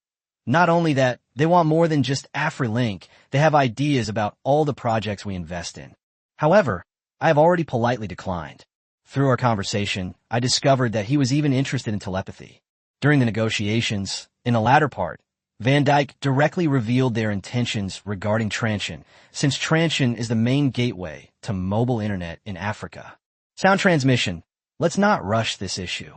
Not only that, they want more than just AfriLink, they have ideas about all the projects we invest in. However, I have already politely declined. Through our conversation, I discovered that he was even interested in telepathy. During the negotiations, in the latter part, Van Dijk directly revealed their intentions regarding Transsion, since Transsion is the main gateway to mobile internet in Africa. Sound transmission. Let's not rush this issue.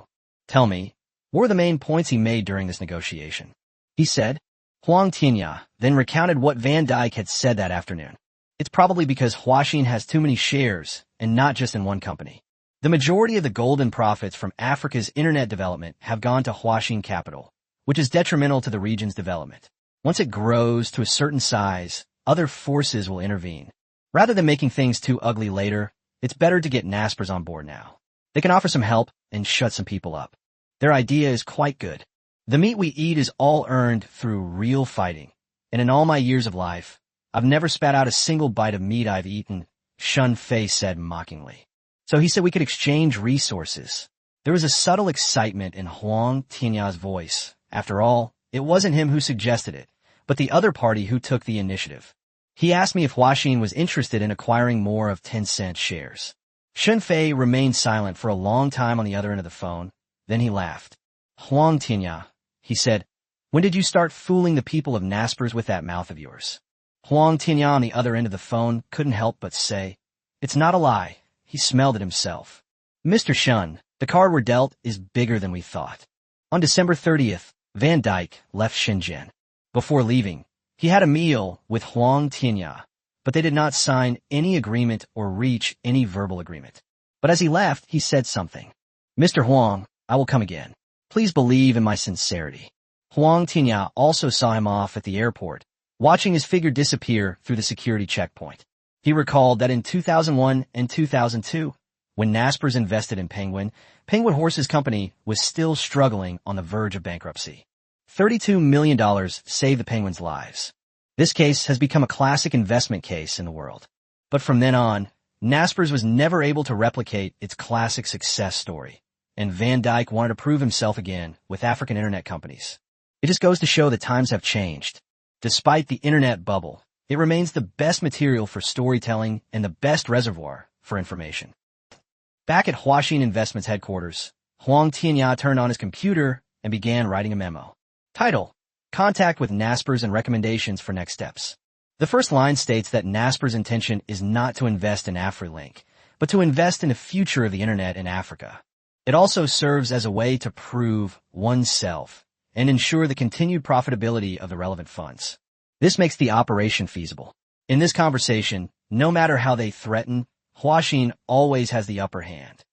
Tell me, what were the main points he made during this negotiation? He said. Huang Tianyan then recounted what Van Dijk had said that afternoon. It's probably because Huaxin has too many shares, and not just in one company. The majority of the golden profits from Africa's internet development have gone to Huaxin Capital, which is detrimental to the region's development. Once it grows to a certain size, other forces will intervene. Rather than making things too ugly later, it's better to get Naspers on board now. They can offer some help and shut some people up. Their idea is quite good. The meat we eat is all earned through real fighting, and in all my years of life, I've never spat out a single bite of meat I've eaten, Shun Fei said mockingly. So he said we could exchange resources. There was a subtle excitement in Huang Tianya's voice. After all, it wasn't him who suggested it, but the other party who took the initiative. He asked me if Huaxin was interested in acquiring more of Tencent shares. Shun Fei remained silent for a long time on the other end of the phone. Then he laughed. Huang Tianya, he said, when did you start fooling the people of Naspers with that mouth of yours? Huang Tianya on the other end of the phone couldn't help but say, it's not a lie. He smelled it himself. Mr. Shun, the card we're dealt is bigger than we thought. On December 30th, Van Dyke left Shenzhen. Before leaving, he had a meal with Huang Tianya, but they did not sign any agreement or reach any verbal agreement. But as he left, he said something. Mr. Huang, I will come again. Please believe in my sincerity. Huang Tianya also saw him off at the airport, watching his figure disappear through the security checkpoint. He recalled that in 2001 and 2002, when Naspers invested in Penguin Horses Company was still struggling on the verge of bankruptcy. $32 million saved the Penguins' lives. This case has become a classic investment case in the world. But from then on, Naspers was never able to replicate its classic success story, and Van Dyke wanted to prove himself again with African internet companies. It just goes to show that times have changed. Despite the internet bubble, it remains the best material for storytelling and the best reservoir for information. Back at Huaxin Investments headquarters, Huang Tianya turned on his computer and began writing a memo. Title: Contact with Naspers and Recommendations for Next Steps. The first line states that Naspers' intention is not to invest in AfriLink, but to invest in the future of the internet in Africa. It also serves as a way to prove oneself and ensure the continued profitability of the relevant funds. This makes the operation feasible. In this conversation, no matter how they threaten, Huaxin always has the upper hand.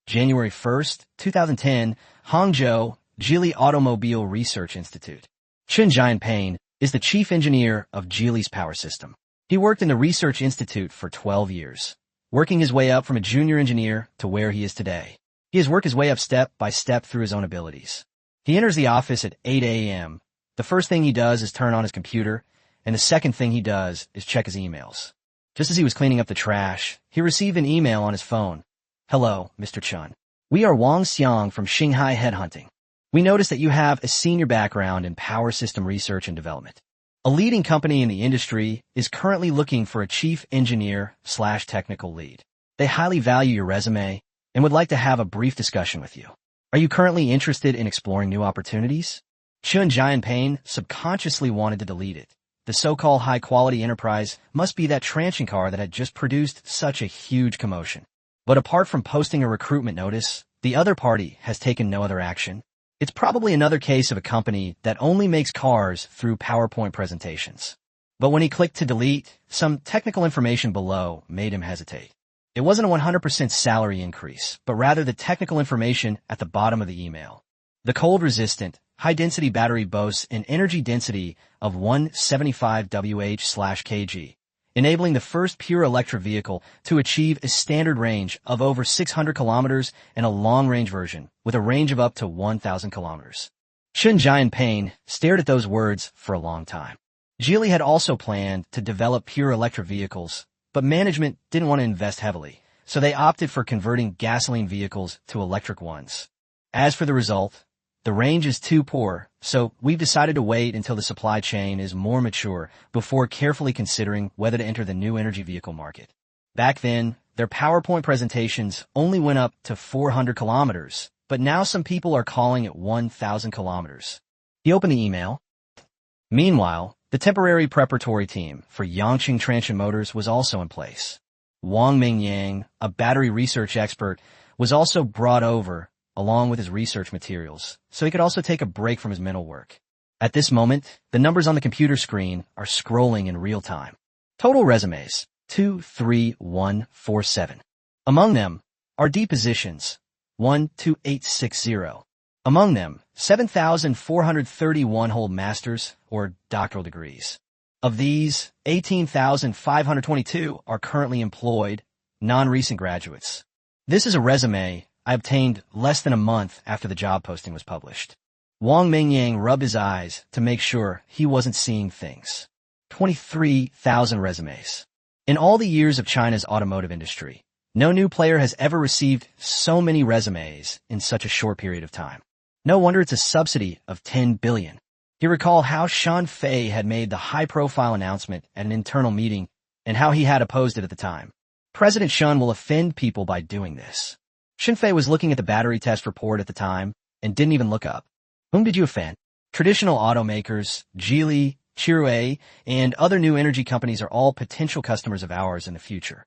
January 1st, 2010, Hangzhou, Geely Automobile Research Institute. Chen Jianping is the chief engineer of Geely's power system. He worked in the research institute for 12 years, working his way up from a junior engineer to where he is today. He has worked his way up step by step through his own abilities. He enters the office at 8 a.m. The first thing he does is turn on his computer, and the second thing he does is check his emails. Just as he was cleaning up the trash, he received an email on his phone. Hello, Mr. Chun. We are Wang Xiang from Shanghai Headhunting. We noticed that you have a senior background in power system research and development. A leading company in the industry is currently looking for a chief engineer/technical lead. They highly value your resume and would like to have a brief discussion with you. Are you currently interested in exploring new opportunities? Chen Jianping subconsciously wanted to delete it. The so-called high-quality enterprise must be that tranching car that had just produced such a huge commotion. But apart from posting a recruitment notice, the other party has taken no other action. It's probably another case of a company that only makes cars through PowerPoint presentations. But when he clicked to delete, some technical information below made him hesitate. It wasn't a 100% salary increase, but rather the technical information at the bottom of the email. The cold-resistant, high-density battery boasts an energy density of 175 Wh/kg, enabling the first pure electric vehicle to achieve a standard range of over 600 kilometers and a long-range version with a range of up to 1,000 kilometers. Chen Jianping stared at those words for a long time. Geely had also planned to develop pure electric vehicles, but management didn't want to invest heavily, so they opted for converting gasoline vehicles to electric ones. As for the result, the range is too poor, so we've decided to wait until the supply chain is more mature before carefully considering whether to enter the new energy vehicle market. Back then, their PowerPoint presentations only went up to 400 kilometers, but now some people are calling it 1,000 kilometers. He opened the email. Meanwhile, the temporary preparatory team for Yangqing Transsion Motors was also in place. Wang Mingyang, a battery research expert, was also brought over along with his research materials, so he could also take a break from his mental work. At this moment, the numbers on the computer screen are scrolling in real time. Total resumes, 23147. Among them are D positions, 12860. Among them, 7,431 hold master's or doctoral degrees. Of these, 18,522 are currently employed, non-recent graduates. This is a resume I obtained less than a month after the job posting was published. Wang Mingyang rubbed his eyes to make sure he wasn't seeing things. 23,000 resumes. In all the years of China's automotive industry, no new player has ever received so many resumes in such a short period of time. No wonder it's a subsidy of 10 billion. You recall how Shan Fei had made the high-profile announcement at an internal meeting and how he had opposed it at the time. President Shan will offend people by doing this. Shan Fei was looking at the battery test report at the time and didn't even look up. Whom did you offend? Traditional automakers, Geely, Chirue, and other new energy companies are all potential customers of ours in the future.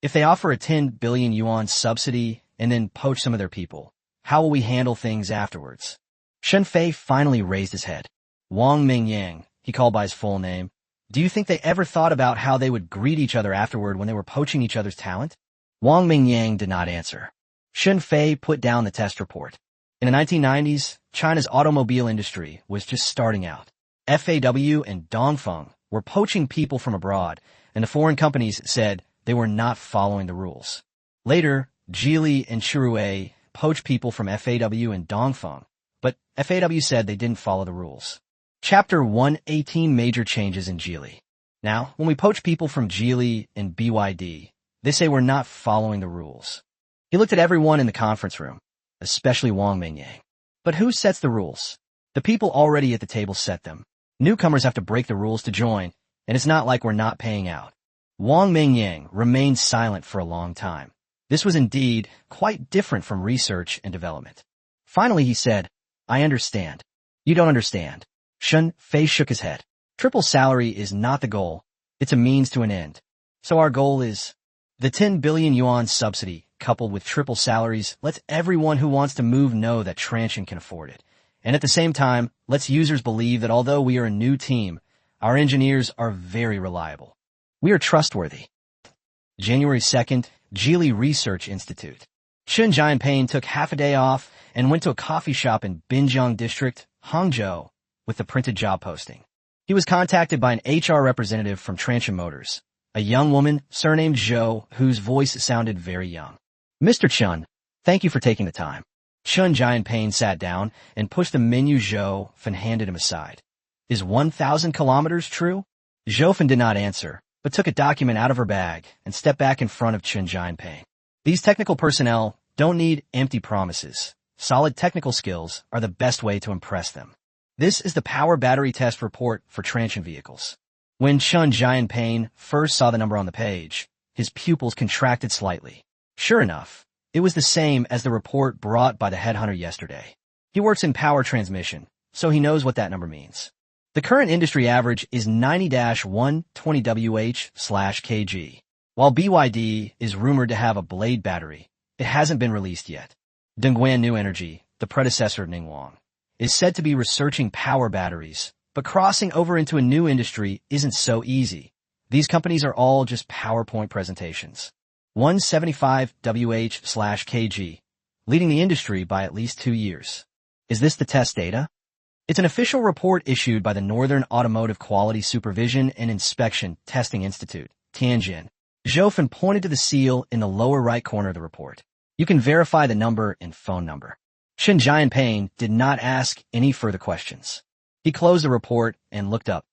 If they offer a 10 billion yuan subsidy and then poach some of their people, how will we handle things afterwards? Shan Fei finally raised his head. Wang Mingyang, he called by his full name. Do you think they ever thought about how they would greet each other afterward when they were poaching each other's talent? Wang Mingyang did not answer. Shan Fei put down the test report. In the 1990s, China's automobile industry was just starting out. FAW and Dongfeng were poaching people from abroad, and the foreign companies said they were not following the rules. Later, Geely and Chirue poached people from FAW and Dongfeng, but FAW said they didn't follow the rules. Chapter 118 Major Changes in Geely. Now, when we poach people from Geely and BYD, they say we're not following the rules. He looked at everyone in the conference room, especially Wang Mingyang. But who sets the rules? The people already at the table set them. Newcomers have to break the rules to join, and it's not like we're not paying out. Wang Mingyang remained silent for a long time. This was indeed quite different from research and development. Finally, he said, I understand. You don't understand. Shan Fei shook his head. Triple salary is not the goal. It's a means to an end. So our goal is the 10 billion yuan subsidy, coupled with triple salaries, lets everyone who wants to move know that Transsion can afford it. And at the same time, lets users believe that although we are a new team, our engineers are very reliable. We are trustworthy. January 2nd, Geely Research Institute. Chen Jianping took half a day off and went to a coffee shop in Binjiang District, Hangzhou, with the printed job posting. He was contacted by an HR representative from Transsion Motors, a young woman surnamed Zhou, whose voice sounded very young. Mr. Chen, thank you for taking the time. Chen Jianping sat down and pushed the menu Zhou and handed him aside. Is 1,000 kilometers true? Zhou did not answer, but took a document out of her bag and stepped back in front of Chen Jianping. These technical personnel don't need empty promises. Solid technical skills are the best way to impress them. This is the power battery test report for Transsion vehicles. When Chen Jianping first saw the number on the page, his pupils contracted slightly. Sure enough, it was the same as the report brought by the headhunter yesterday. He works in power transmission, so he knows what that number means. The current industry average is 90-120 Wh/kg. While BYD is rumored to have a blade battery, it hasn't been released yet. Dongguan New Energy, the predecessor of Ningguang, is said to be researching power batteries, but crossing over into a new industry isn't so easy. These companies are all just PowerPoint presentations. 175 Wh/kg, leading the industry by at least 2 years. Is this the test data? It's an official report issued by the Northern Automotive Quality Supervision and Inspection Testing Institute, Tianjin. Zhou pointed to the seal in the lower right corner of the report. You can verify the number and phone number. Chen Jianping did not ask any further questions. He closed the report and looked up.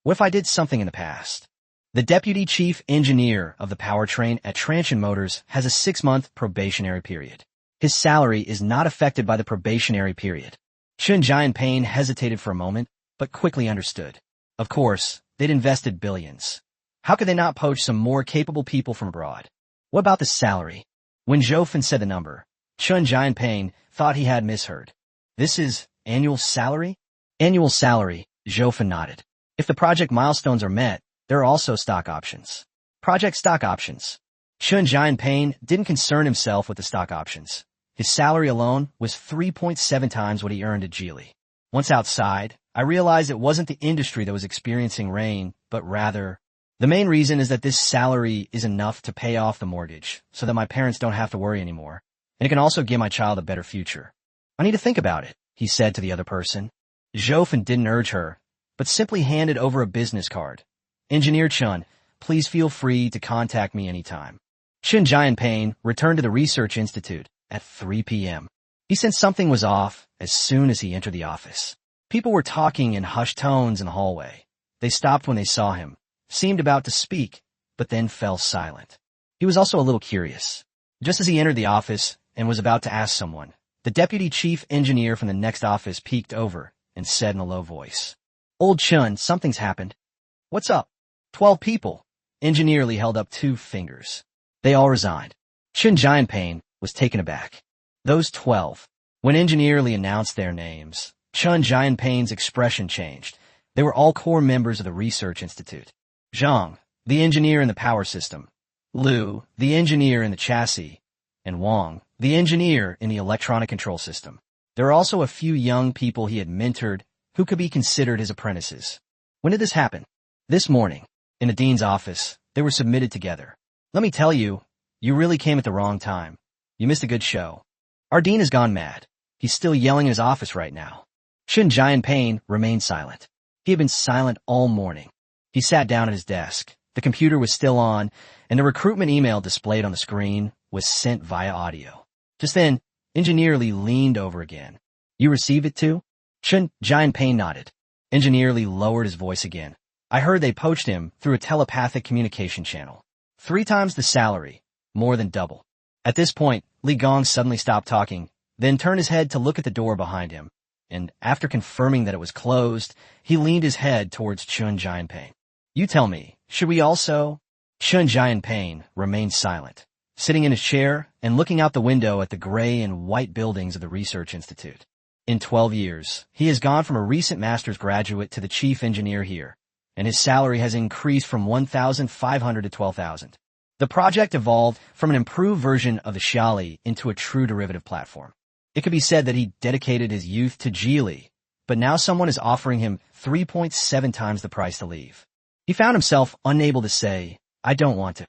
What if I did something in the past? The deputy chief engineer of the powertrain at Transsion Motors has a 6-month probationary period. His salary is not affected by the probationary period. Chen Jianping hesitated for a moment, but quickly understood. Of course, they'd invested billions. How could they not poach some more capable people from abroad? What about the salary? When Zhou said the number, Chen Jianping thought he had misheard. This is annual salary? Annual salary, Zhou nodded. If the project milestones are met, there are also stock options. Project stock options. Chen Jianping didn't concern himself with the stock options. His salary alone was 3.7 times what he earned at Geely. Once outside, I realized it wasn't the industry that was experiencing rain, but rather, the main reason is that this salary is enough to pay off the mortgage so that my parents don't have to worry anymore. And it can also give my child a better future. I need to think about it, he said to the other person. Zhou didn't urge her, but simply handed over a business card. Engineer Chen, please feel free to contact me anytime. Chen Jianping returned to the research institute at 3 p.m. He sensed something was off as soon as he entered the office. People were talking in hushed tones in the hallway. They stopped when they saw him, seemed about to speak, but then fell silent. He was also a little curious. Just as he entered the office and was about to ask someone, the deputy chief engineer from the next office peeked over and said in a low voice, "Old Chun, something's happened." "What's up?" 12 people. Engineer Lee held up 2 fingers. They all resigned. Chun Jianping was taken aback. Those 12. When Engineer Lee announced their names, Chun Jianping's expression changed. They were all core members of the research institute. Zhang, the engineer in the power system. Liu, the engineer in the chassis. And Wang, the engineer in the electronic control system. There were also a few young people he had mentored who could be considered his apprentices. When did this happen? This morning. In the dean's office, they were submitted together. "Let me tell you, you really came at the wrong time. You missed a good show. Our dean has gone mad. He's still yelling in his office right now." Chun Jianping remained silent. He had been silent all morning. He sat down at his desk. The computer was still on, and the recruitment email displayed on the screen was sent via audio. Just then, Engineer Lee leaned over again. "You received it too?" Chun Jianping nodded. Engineer Lee lowered his voice again. "I heard they poached him through a telepathic communication channel. 3 times the salary, more than double." At this point, Li Gong suddenly stopped talking, then turned his head to look at the door behind him, and after confirming that it was closed, he leaned his head towards Chun Jianping. "You tell me, should we also?" Chun Jianping remained silent, sitting in his chair and looking out the window at the gray and white buildings of the Research Institute. In 12 years, he has gone from a recent master's graduate to the chief engineer here, and his salary has increased from 1,500 to 12,000. The project evolved from an improved version of the Xiaoli into a true derivative platform. It could be said that he dedicated his youth to Geely, but now someone is offering him 3.7 times the price to leave. He found himself unable to say, "I don't want to."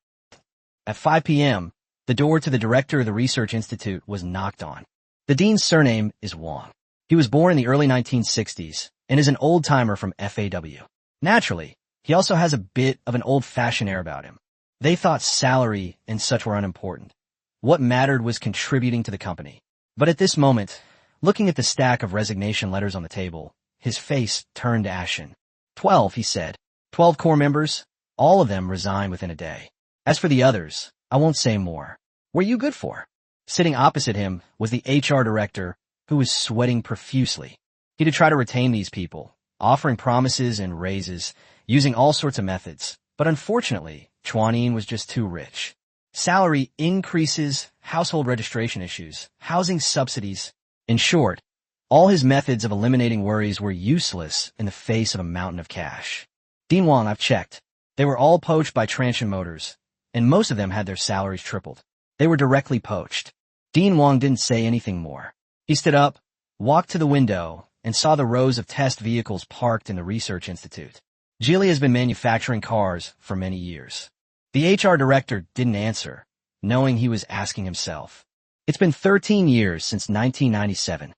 At 5 p.m., the door to the director of the Research Institute was knocked on. The dean's surname is Wang. He was born in the early 1960s and is an old-timer from FAW. Naturally, he also has a bit of an old-fashioned air about him. They thought salary and such were unimportant. What mattered was contributing to the company. But at this moment, looking at the stack of resignation letters on the table, his face turned ashen. 12, he said. 12 core members, all of them resigned within a day. As for the others, I won't say more. What are you good for? Sitting opposite him was the HR director, who was sweating profusely. He had tried to retain these people, offering promises and raises, using all sorts of methods. But unfortunately, Chuanin was just too rich. Salary increases, household registration issues, housing subsidies. In short, all his methods of eliminating worries were useless in the face of a mountain of cash. Dean Wang, I've checked. They were all poached by Transsion Motors, and most of them had their salaries tripled. They were directly poached. Dean Wang didn't say anything more. He stood up, walked to the window, and saw the rows of test vehicles parked in the Research Institute. Geely has been manufacturing cars for many years. The HR director didn't answer, knowing he was asking himself. It's been 13 years since 1997.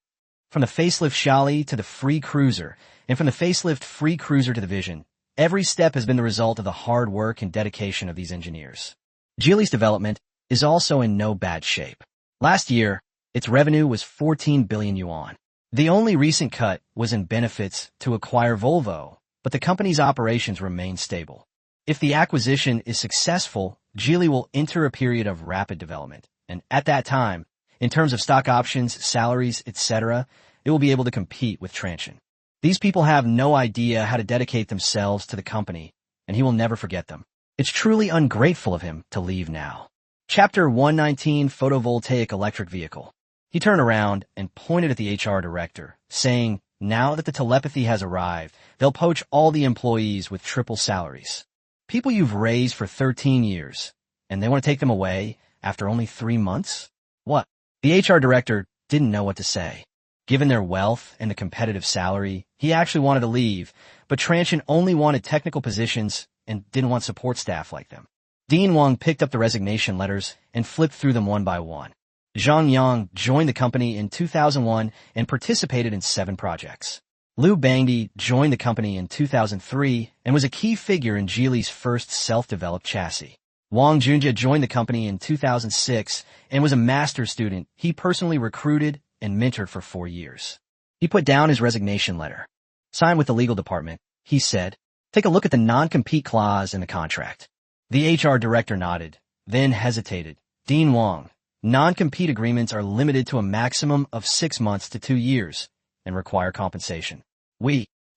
From the facelift Xiaoli to the free cruiser, and from the facelift free cruiser to the Vision, every step has been the result of the hard work and dedication of these engineers. Geely's development is also in no bad shape. Last year, its revenue was 14 billion yuan. The only recent cut was in benefits to acquire Volvo, but the company's operations remain stable. If the acquisition is successful, Geely will enter a period of rapid development, and at that time, in terms of stock options, salaries, etc., it will be able to compete with Transsion. These people have no idea how to dedicate themselves to the company, and he will never forget them. It's truly ungrateful of him to leave now. Chapter 119, Photovoltaic Electric Vehicle. He turned around and pointed at the HR director, saying, now that the telepathy has arrived, they'll poach all the employees with triple salaries. People you've raised for 13 years, and they want to take them away after only 3 months? What? The HR director didn't know what to say. Given their wealth and the competitive salary, he actually wanted to leave, but Transsion only wanted technical positions and didn't want support staff like them. Dean Wang picked up the resignation letters and flipped through them one by one. Zhang Yang joined the company in 2001 and participated in 7 projects. Liu Bangdi joined the company in 2003 and was a key figure in Geely's first self-developed chassis. Wang Junjie joined the company in 2006 and was a master's student he personally recruited and mentored for 4 years. He put down his resignation letter. Signed with the legal department, he said, "Take a look at the non-compete clause in the contract." The HR director nodded, then hesitated. "Dean Wong, non-compete agreements are limited to a maximum of 6 months to 2 years and require compensation."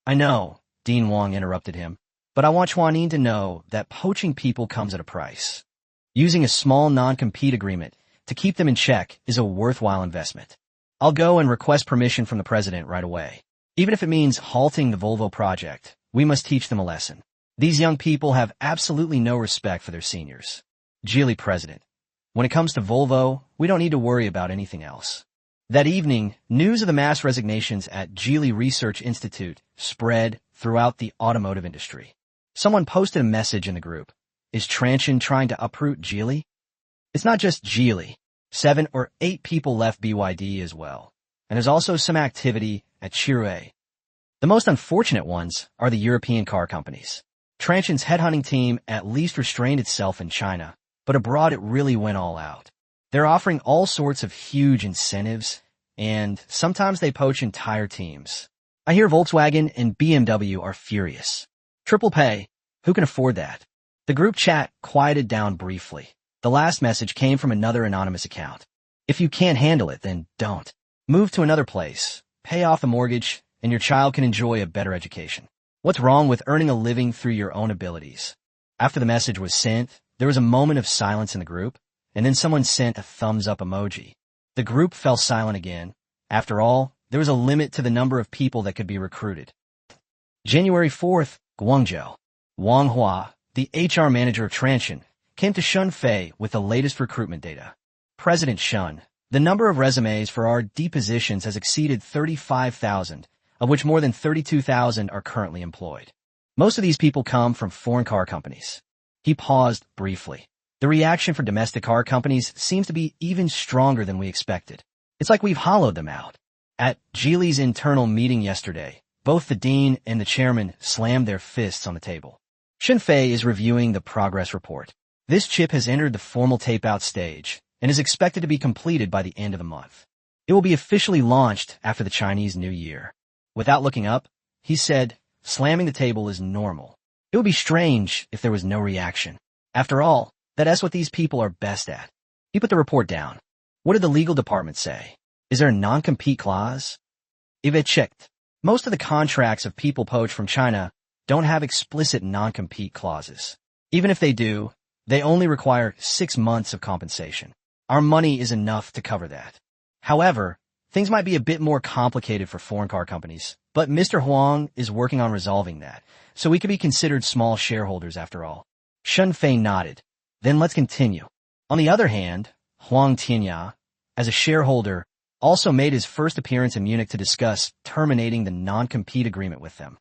I know, Dean Wong interrupted him, "but I want Chuanin to know that poaching people comes at a price. Using a small non-compete agreement to keep them in check is a worthwhile investment. I'll go and request permission from the president right away. Even if it means halting the Volvo project, we must teach them a lesson. These young people have absolutely no respect for their seniors." Geely president, "When it comes to Volvo, we don't need to worry about anything else." That evening, news of the mass resignations at Geely Research Institute spread throughout the automotive industry. Someone posted a message in the group. Is Transsion trying to uproot Geely? It's not just Geely. 7 or 8 people left BYD as well. And there's also some activity at Chery. The most unfortunate ones are the European car companies. Transsion's headhunting team at least restrained itself in China, but abroad it really went all out. They're offering all sorts of huge incentives, and sometimes they poach entire teams. I hear Volkswagen and BMW are furious. Triple pay, who can afford that? The group chat quieted down briefly. The last message came from another anonymous account. If you can't handle it, then don't. Move to another place, pay off the mortgage, and your child can enjoy a better education. What's wrong with earning a living through your own abilities? After the message was sent, there was a moment of silence in the group, and then someone sent a thumbs-up emoji. The group fell silent again. After all, there was a limit to the number of people that could be recruited. January 4th, Guangzhou. Wang Hua, the HR manager of Transsion, came to Shun Fei with the latest recruitment data. President Shun, the number of resumes for our D positions has exceeded 35,000, of which more than 32,000 are currently employed. Most of these people come from foreign car companies. He paused briefly. The reaction for domestic car companies seems to be even stronger than we expected. It's like we've hollowed them out. At Geely's internal meeting yesterday, both the dean and the chairman slammed their fists on the table. Shun Fei is reviewing the progress report. This chip has entered the formal tape-out stage and is expected to be completed by the end of the month. It will be officially launched after the Chinese New Year. Without looking up, he said, slamming the table is normal. It would be strange if there was no reaction. After all, that's what these people are best at. He put the report down. What did the legal department say? Is there a non-compete clause? If checked. Most of the contracts of people poached from China don't have explicit non-compete clauses. Even if they do, they only require 6 months of compensation. Our money is enough to cover that. However, things might be a bit more complicated for foreign car companies, but Mr. Huang is working on resolving that, so we could be considered small shareholders after all. Shun Fei nodded. Then let's continue. On the other hand, Huang Tianya, as a shareholder, also made his first appearance in Munich to discuss terminating the non-compete agreement with them.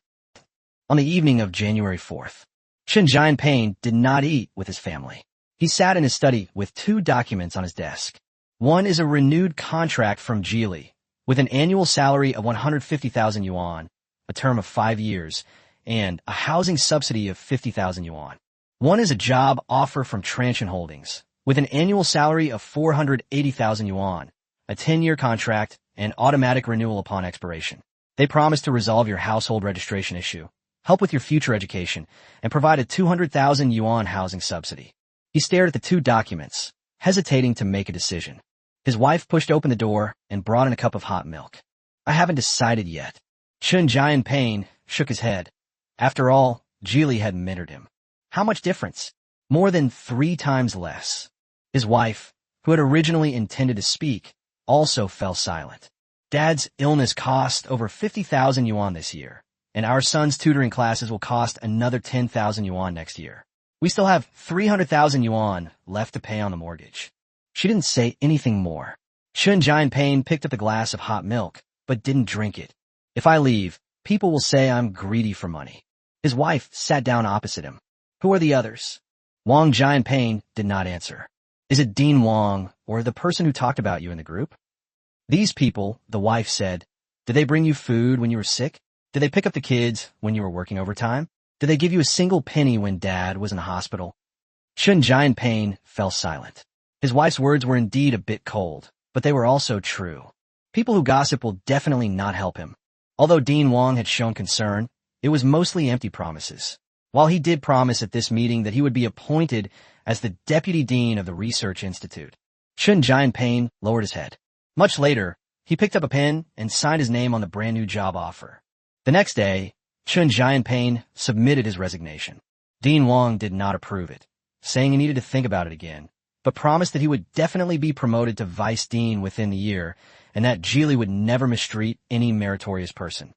On the evening of January 4th, Chen Jianping did not eat with his family. He sat in his study with 2 documents on his desk. One is a renewed contract from Geely, with an annual salary of 150,000 yuan, a term of 5 years, and a housing subsidy of 50,000 yuan. One is a job offer from Transsion Holdings, with an annual salary of 480,000 yuan, a 10-year contract, and automatic renewal upon expiration. They promise to resolve your household registration issue, help with your future education, and provide a 200,000 yuan housing subsidy. He stared at the 2 documents, hesitating to make a decision. His wife pushed open the door and brought in a cup of hot milk. I haven't decided yet. Chen Jianping shook his head. After all, Geely had mentored him. How much difference? More than 3 times less. His wife, who had originally intended to speak, also fell silent. Dad's illness cost over 50,000 yuan this year, and our son's tutoring classes will cost another 10,000 yuan next year. We still have 300,000 yuan left to pay on the mortgage. She didn't say anything more. Chen Jianping picked up a glass of hot milk, but didn't drink it. If I leave, people will say I'm greedy for money. His wife sat down opposite him. Who are the others? Wang Jianping did not answer. Is it Dean Wang or the person who talked about you in the group? These people, the wife said, did they bring you food when you were sick? Did they pick up the kids when you were working overtime? Did they give you a single penny when Dad was in the hospital? Chen Jianping fell silent. His wife's words were indeed a bit cold, but they were also true. People who gossip will definitely not help him. Although Dean Wong had shown concern, it was mostly empty promises. While he did promise at this meeting that he would be appointed as the deputy dean of the research institute, Chun Jianping lowered his head. Much later, he picked up a pen and signed his name on the brand new job offer. The next day, Chun Jianping submitted his resignation. Dean Wong did not approve it, saying he needed to think about it again, but promised that he would definitely be promoted to vice dean within the year and that Geely would never mistreat any meritorious person.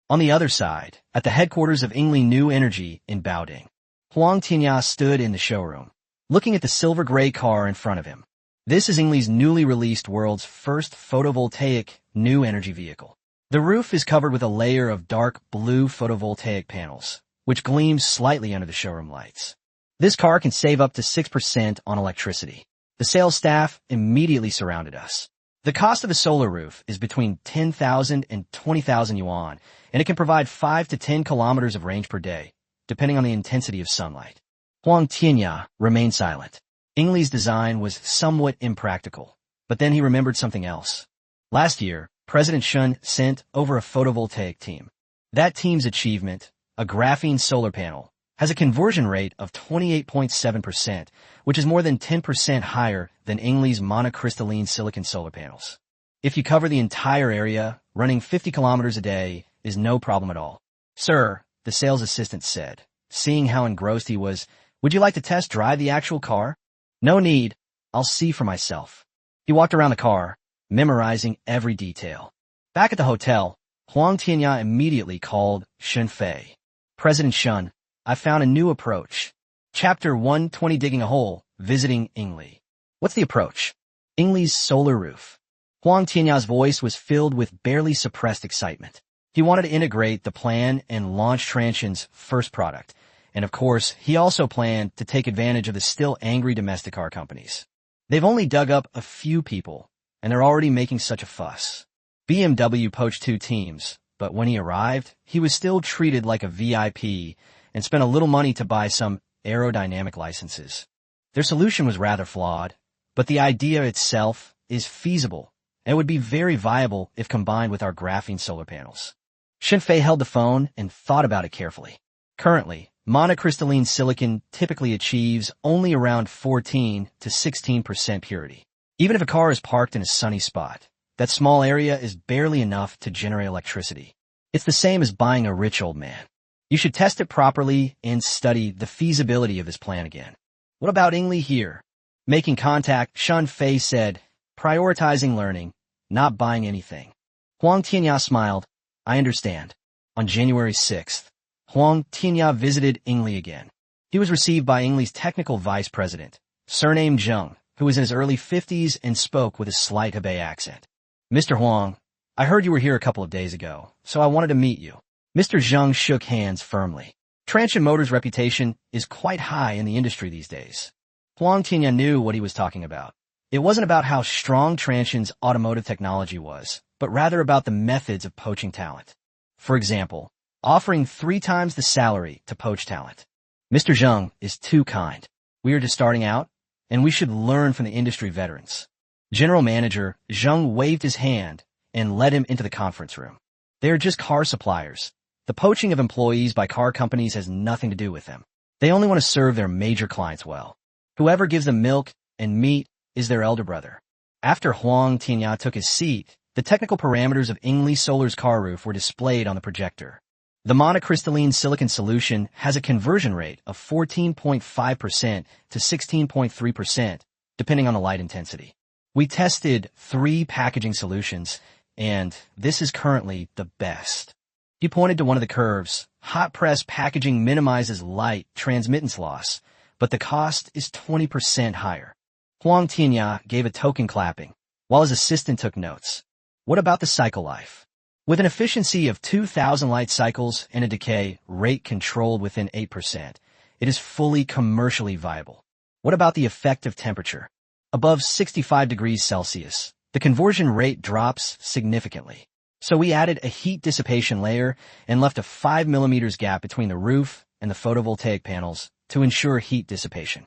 On the other side, at the headquarters of Ingli New Energy in Baoding, Huang Tianya stood in the showroom, looking at the silver-gray car in front of him. This is Ingli's newly released world's first photovoltaic new energy vehicle. The roof is covered with a layer of dark blue photovoltaic panels, which gleams slightly under the showroom lights. This car can save up to 6% on electricity. The sales staff immediately surrounded us. The cost of a solar roof is between 10,000 and 20,000 yuan, and it can provide 5 to 10 kilometers of range per day, depending on the intensity of sunlight. Huang Tianya remained silent. Ingli's design was somewhat impractical, but then he remembered something else. Last year, President Shun sent over a photovoltaic team. That team's achievement, a graphene solar panel, has a conversion rate of 28.7%, which is more than 10% higher than Ingli's monocrystalline silicon solar panels. If you cover the entire area, running 50 kilometers a day is no problem at all. Sir, the sales assistant said, seeing how engrossed he was, would you like to test drive the actual car? No need. I'll see for myself. He walked around the car, memorizing every detail. Back at the hotel, Huang Tianya immediately called Shun Fei. President Shun, I found a new approach. Chapter 120 Digging a Hole, Visiting Ingli. What's the approach? Ingli's solar roof. Huang Tianya's voice was filled with barely suppressed excitement. He wanted to integrate the plan and launch Transsion's first product. And of course, he also planned to take advantage of the still angry domestic car companies. They've only dug up a few people, and they're already making such a fuss. BMW poached 2 teams, but when he arrived, he was still treated like a VIP and spent a little money to buy some aerodynamic licenses. Their solution was rather flawed, but the idea itself is feasible and would be very viable if combined with our graphene solar panels. Shinfei held the phone and thought about it carefully. Currently, monocrystalline silicon typically achieves only around 14 to 16% purity. Even if a car is parked in a sunny spot, that small area is barely enough to generate electricity. It's the same as buying a rich old man. You should test it properly and study the feasibility of this plan again. What about Ingli here? Making contact, Shun Fei said, prioritizing learning, not buying anything. Huang Tianya smiled. I understand. On January 6th, Huang Tianya visited Ingli again. He was received by Ingli's technical vice president, surnamed Zheng, who was in his early 50s and spoke with a slight Hebei accent. Mr. Huang, I heard you were here a couple of days ago, so I wanted to meet you. Mr. Zheng shook hands firmly. Transsion Motors' reputation is quite high in the industry these days. Huang Tianya knew what he was talking about. It wasn't about how strong Transsion's automotive technology was, but rather about the methods of poaching talent. For example, offering 3 times the salary to poach talent. Mr. Zheng is too kind. We are just starting out, and we should learn from the industry veterans. General Manager Zheng waved his hand and led him into the conference room. They are just car suppliers. The poaching of employees by car companies has nothing to do with them. They only want to serve their major clients well. Whoever gives them milk and meat is their elder brother. After Huang Tianya took his seat, the technical parameters of Ingli Solar's car roof were displayed on the projector. The monocrystalline silicon solution has a conversion rate of 14.5% to 16.3%, depending on the light intensity. We tested 3 packaging solutions, and this is currently the best. He pointed to one of the curves. Hot press packaging minimizes light transmittance loss, but the cost is 20% higher. Huang Tianya gave a token clapping, while his assistant took notes. What about the cycle life? With an efficiency of 2,000 light cycles and a decay rate controlled within 8%, it is fully commercially viable. What about the effective temperature? Above 65 degrees Celsius, the conversion rate drops significantly. So we added a heat dissipation layer and left a 5 millimeters gap between the roof and the photovoltaic panels to ensure heat dissipation.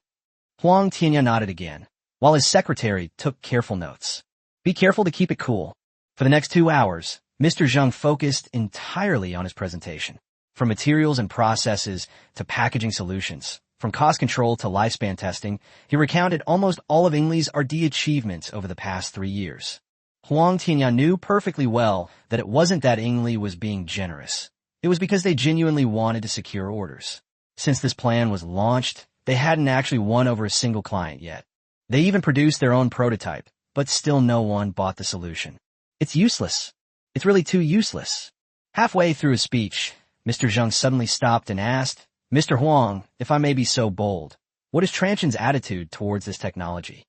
Huang Tianya nodded again, while his secretary took careful notes. Be careful to keep it cool. For the next 2 hours, Mr. Zheng focused entirely on his presentation. From materials and processes to packaging solutions, from cost control to lifespan testing, he recounted almost all of Ingle's R&D achievements over the past 3 years. Huang Tianya knew perfectly well that it wasn't that Ingle was being generous. It was because they genuinely wanted to secure orders. Since this plan was launched, they hadn't actually won over a single client yet. They even produced their own prototype, but still no one bought the solution. It's useless. It's really too useless. Halfway through his speech, Mr. Zheng suddenly stopped and asked, "Mr. Huang, if I may be so bold, what is Transsion's attitude towards this technology?"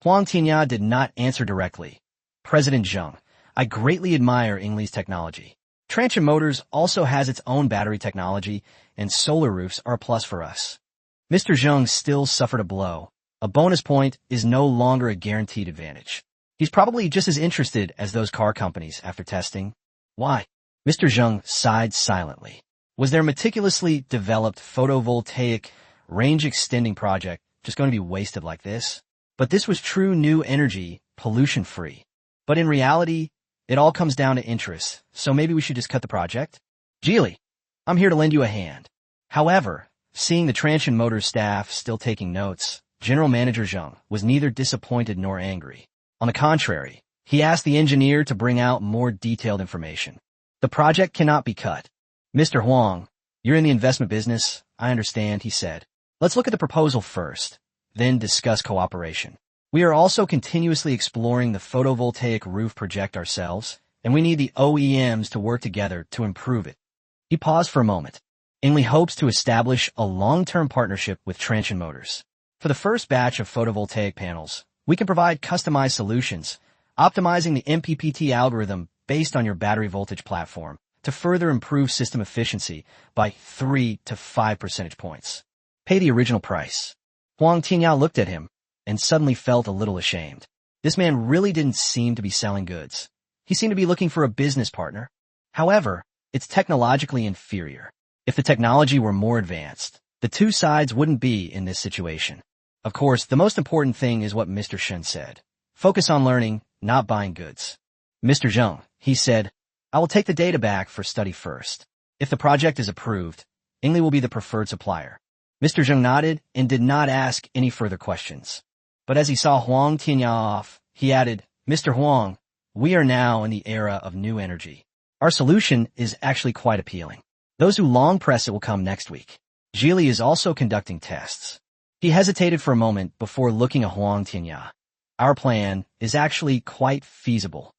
Huang Tianya did not answer directly. "President Zheng, I greatly admire Ingle's technology. Transsion Motors also has its own battery technology, and solar roofs are a plus for us." Mr. Zheng still suffered a blow. A bonus point is no longer a guaranteed advantage. He's probably just as interested as those car companies after testing. Why? Mr. Zheng sighed silently. Was their meticulously developed photovoltaic range-extending project just going to be wasted like this? But this was true new energy, pollution-free. But in reality, it all comes down to interest, so maybe we should just cut the project? Geely, I'm here to lend you a hand. However, seeing the Transsion Motors staff still taking notes, General Manager Zheng was neither disappointed nor angry. On the contrary, he asked the engineer to bring out more detailed information. The project cannot be cut. "Mr. Huang, you're in the investment business, I understand," he said. "Let's look at the proposal first, then discuss cooperation. We are also continuously exploring the photovoltaic roof project ourselves, and we need the OEMs to work together to improve it." He paused for a moment. Ingle hopes to establish a long-term partnership with Transsion Motors. For the first batch of photovoltaic panels, we can provide customized solutions, optimizing the MPPT algorithm based on your battery voltage platform to further improve system efficiency by 3 to 5 percentage points. Pay the original price. Huang Tianya looked at him and suddenly felt a little ashamed. This man really didn't seem to be selling goods. He seemed to be looking for a business partner. However, it's technologically inferior. If the technology were more advanced, the two sides wouldn't be in this situation. Of course, the most important thing is what Mr. Shen said. Focus on learning, not buying goods. "Mr. Zheng," he said, "I will take the data back for study first. If the project is approved, Ingle will be the preferred supplier." Mr. Zheng nodded and did not ask any further questions. But as he saw Huang Tianya off, he added, "Mr. Huang, we are now in the era of new energy. Our solution is actually quite appealing. Those who long press it will come next week." Geely is also conducting tests. He hesitated for a moment before looking at Huang Tianya. "Our plan is actually quite feasible."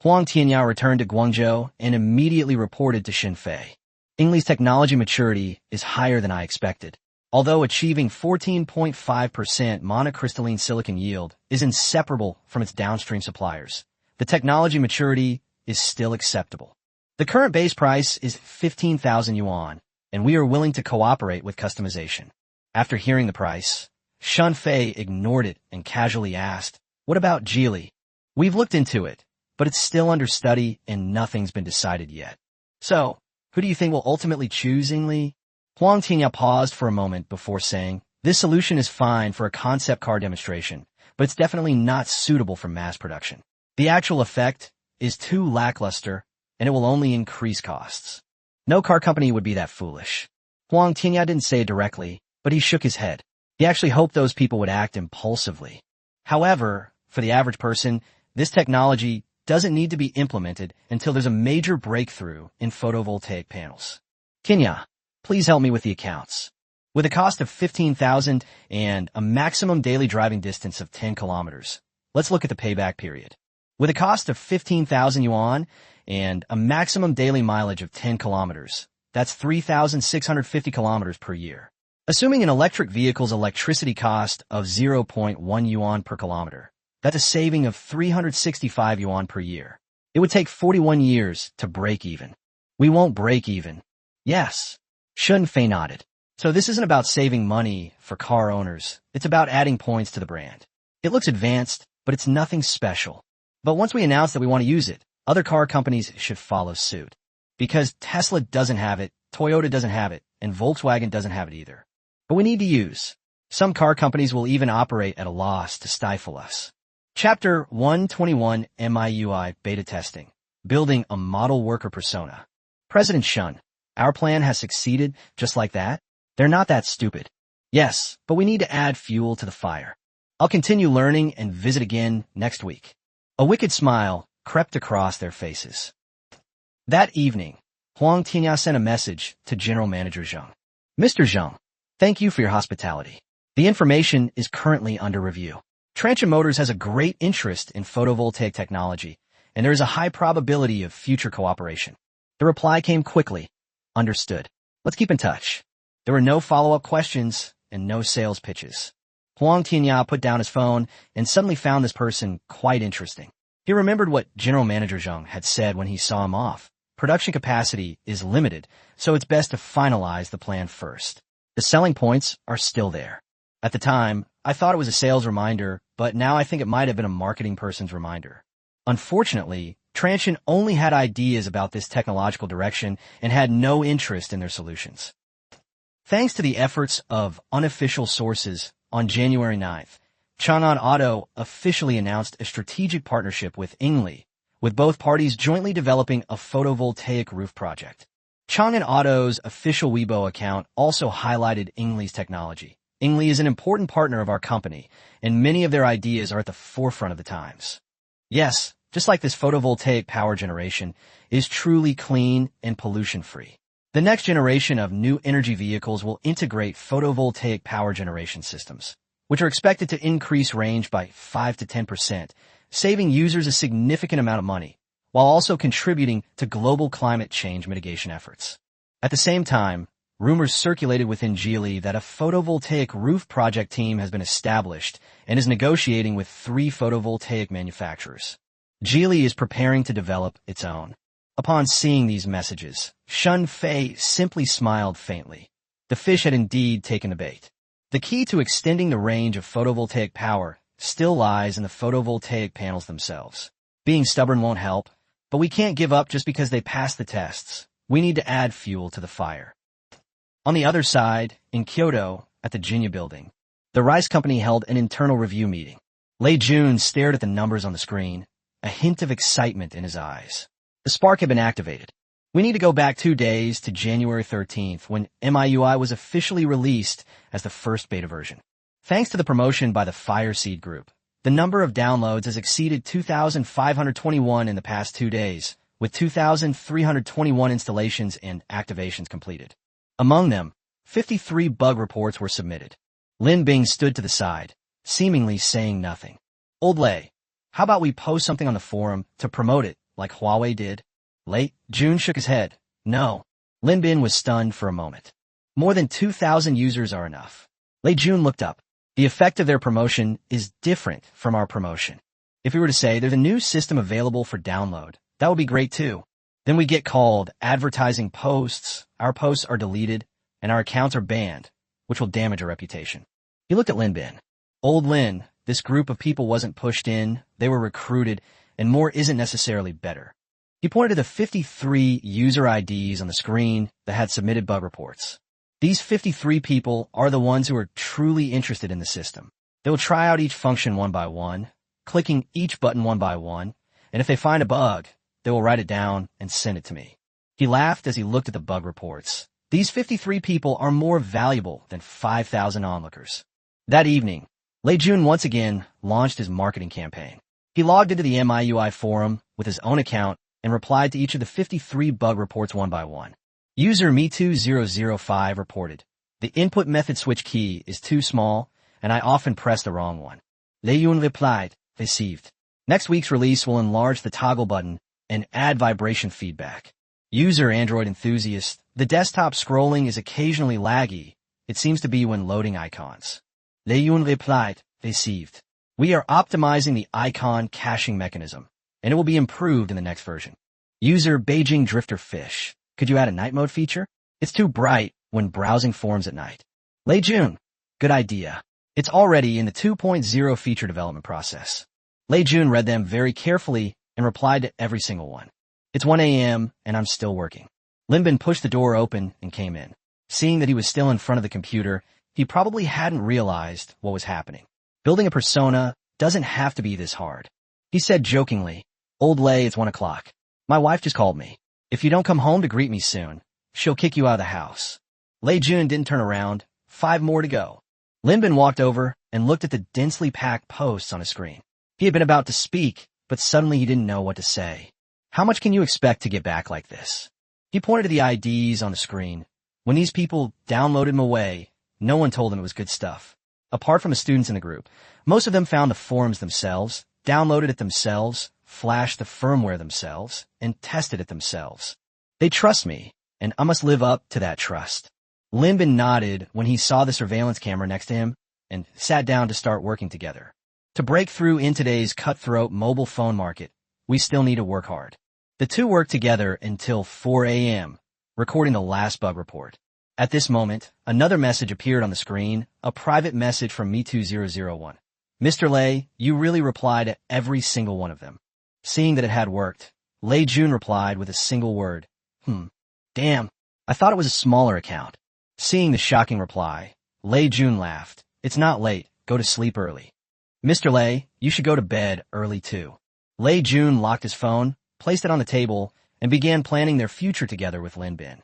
Huang Tianya returned to Guangzhou and immediately reported to Xinfei. Ingle's technology maturity is higher than I expected. Although achieving 14.5% monocrystalline silicon yield is inseparable from its downstream suppliers, the technology maturity is still acceptable. The current base price is 15,000 yuan, and we are willing to cooperate with customization. After hearing the price, Xinfei ignored it and casually asked, "What about Geely?" "We've looked into it, but it's still under study and nothing's been decided yet." "So, who do you think will ultimately choose Ingle?" Huang Tianya paused for a moment before saying, "This solution is fine for a concept car demonstration, but it's definitely not suitable for mass production. The actual effect is too lackluster, and it will only increase costs. No car company would be that foolish." Huang Tianya didn't say it directly, but he shook his head. He actually hoped those people would act impulsively. However, for the average person, this technology doesn't need to be implemented until there's a major breakthrough in photovoltaic panels. "Tianya, please help me with the accounts. With a cost of 15,000 and a maximum daily driving distance of 10 kilometers, let's look at the payback period. With a cost of 15,000 yuan and a maximum daily mileage of 10 kilometers, that's 3,650 kilometers per year. Assuming an electric vehicle's electricity cost of 0.1 yuan per kilometer, that's a saving of 365 yuan per year. It would take 41 years to break even." "We won't break even." "Yes." Xinfei nodded. "So this isn't about saving money for car owners. It's about adding points to the brand. It looks advanced, but it's nothing special. But once we announce that we want to use it, other car companies should follow suit. Because Tesla doesn't have it, Toyota doesn't have it, and Volkswagen doesn't have it either. But we need to use. Some car companies will even operate at a loss to stifle us." Chapter 121 MIUI Beta Testing. Building a Model Worker Persona. President Shun. Our plan has succeeded just like that? They're not that stupid. Yes, but we need to add fuel to the fire. I'll continue learning and visit again next week. A wicked smile crept across their faces. That evening, Huang Tinya sent a message to General Manager Zhang. Mr. Zhang, thank you for your hospitality. The information is currently under review. Transsion Motors has a great interest in photovoltaic technology, and there is a high probability of future cooperation. The reply came quickly. Understood. Let's keep in touch. There were no follow-up questions and no sales pitches. Huang Tinya put down his phone and suddenly found this person quite interesting. He remembered what General Manager Zhang had said when he saw him off. Production capacity is limited, so it's best to finalize the plan first. The selling points are still there. At the time, I thought it was a sales reminder, but now I think it might have been a marketing person's reminder. Unfortunately, Transsion only had ideas about this technological direction and had no interest in their solutions. Thanks to the efforts of unofficial sources, on January 9th, Chang'an Auto officially announced a strategic partnership with Ingli, with both parties jointly developing a photovoltaic roof project. Chang'an Auto's official Weibo account also highlighted Ingli's technology. Ingli is an important partner of our company, and many of their ideas are at the forefront of the times. Yes, just like this photovoltaic power generation is truly clean and pollution-free. The next generation of new energy vehicles will integrate photovoltaic power generation systems, which are expected to increase range by 5 to 10%, saving users a significant amount of money, while also contributing to global climate change mitigation efforts. At the same time, rumors circulated within Geely that a photovoltaic roof project team has been established and is negotiating with 3 photovoltaic manufacturers. Geely is preparing to develop its own. Upon seeing these messages, Shun Fei simply smiled faintly. The fish had indeed taken the bait. The key to extending the range of photovoltaic power still lies in the photovoltaic panels themselves. Being stubborn won't help, but we can't give up just because they passed the tests. We need to add fuel to the fire. On the other side, in Kyoto, at the Jinya building, the rice company held an internal review meeting. Lei Jun stared at the numbers on the screen, a hint of excitement in his eyes. The spark had been activated. We need to go back 2 days to January 13th when MIUI was officially released as the first beta version. Thanks to the promotion by the Fireseed Group, the number of downloads has exceeded 2,521 in the past 2 days, with 2,321 installations and activations completed. Among them, 53 bug reports were submitted. Lin Bing stood to the side, seemingly saying nothing. Old Lei, how about we post something on the forum to promote it, like Huawei did? Lei Jun shook his head. No. Lin Bin was stunned for a moment. More than 2,000 users are enough. Lei Jun looked up. The effect of their promotion is different from our promotion. If we were to say there's a new system available for download, that would be great too. Then we get called advertising posts, our posts are deleted, and our accounts are banned, which will damage our reputation. He looked at Lin Bin. Old Lin, this group of people wasn't pushed in, they were recruited, and more isn't necessarily better. He pointed to the 53 user IDs on the screen that had submitted bug reports. These 53 people are the ones who are truly interested in the system. They will try out each function one by one, clicking each button one by one, and if they find a bug, they will write it down and send it to me. He laughed as he looked at the bug reports. These 53 people are more valuable than 5,000 onlookers. That evening, Lei Jun once again launched his marketing campaign. He logged into the MIUI forum with his own account and replied to each of the 53 bug reports one by one. User Me2005 reported, the input method switch key is too small, and I often press the wrong one. Lei Yun replied, received. Next week's release will enlarge the toggle button and add vibration feedback. User Android enthusiast, the desktop scrolling is occasionally laggy. It seems to be when loading icons. Lei Yun replied, received. We are optimizing the icon caching mechanism, and it will be improved in the next version. User Beijing Drifter Fish, could you add a night mode feature? It's too bright when browsing forums at night. Lei Jun, good idea. It's already in the 2.0 feature development process. Lei Jun read them very carefully and replied to every single one. It's 1 a.m. and I'm still working. Lin Bin pushed the door open and came in. Seeing that he was still in front of the computer, he probably hadn't realized what was happening. Building a persona doesn't have to be this hard. He said jokingly, "Old Lei, it's 1 o'clock. My wife just called me. If you don't come home to greet me soon, she'll kick you out of the house." Lei Jun didn't turn around. 5 more to go. Linbin walked over and looked at the densely packed posts on his screen. He had been about to speak, but suddenly he didn't know what to say. How much can you expect to get back like this? He pointed to the IDs on the screen. When these people downloaded them away, no one told them it was good stuff. Apart from the students in the group, most of them found the forums themselves, downloaded it themselves, flashed the firmware themselves, and tested it themselves. They trust me, and I must live up to that trust. Linbin nodded when he saw the surveillance camera next to him and sat down to start working together. To break through in today's cutthroat mobile phone market, we still need to work hard. The two worked together until 4 a.m., recording the last bug report. At this moment, another message appeared on the screen, a private message from Me2001. "Mr. Lei, you really replied to every single one of them." Seeing that it had worked, Lei Jun replied with a single word, "Damn, I thought it was a smaller account." Seeing the shocking reply, Lei Jun laughed. "It's not late. Go to sleep early." "Mr. Lei, you should go to bed early too." Lei Jun locked his phone, placed it on the table, and began planning their future together with Linbin.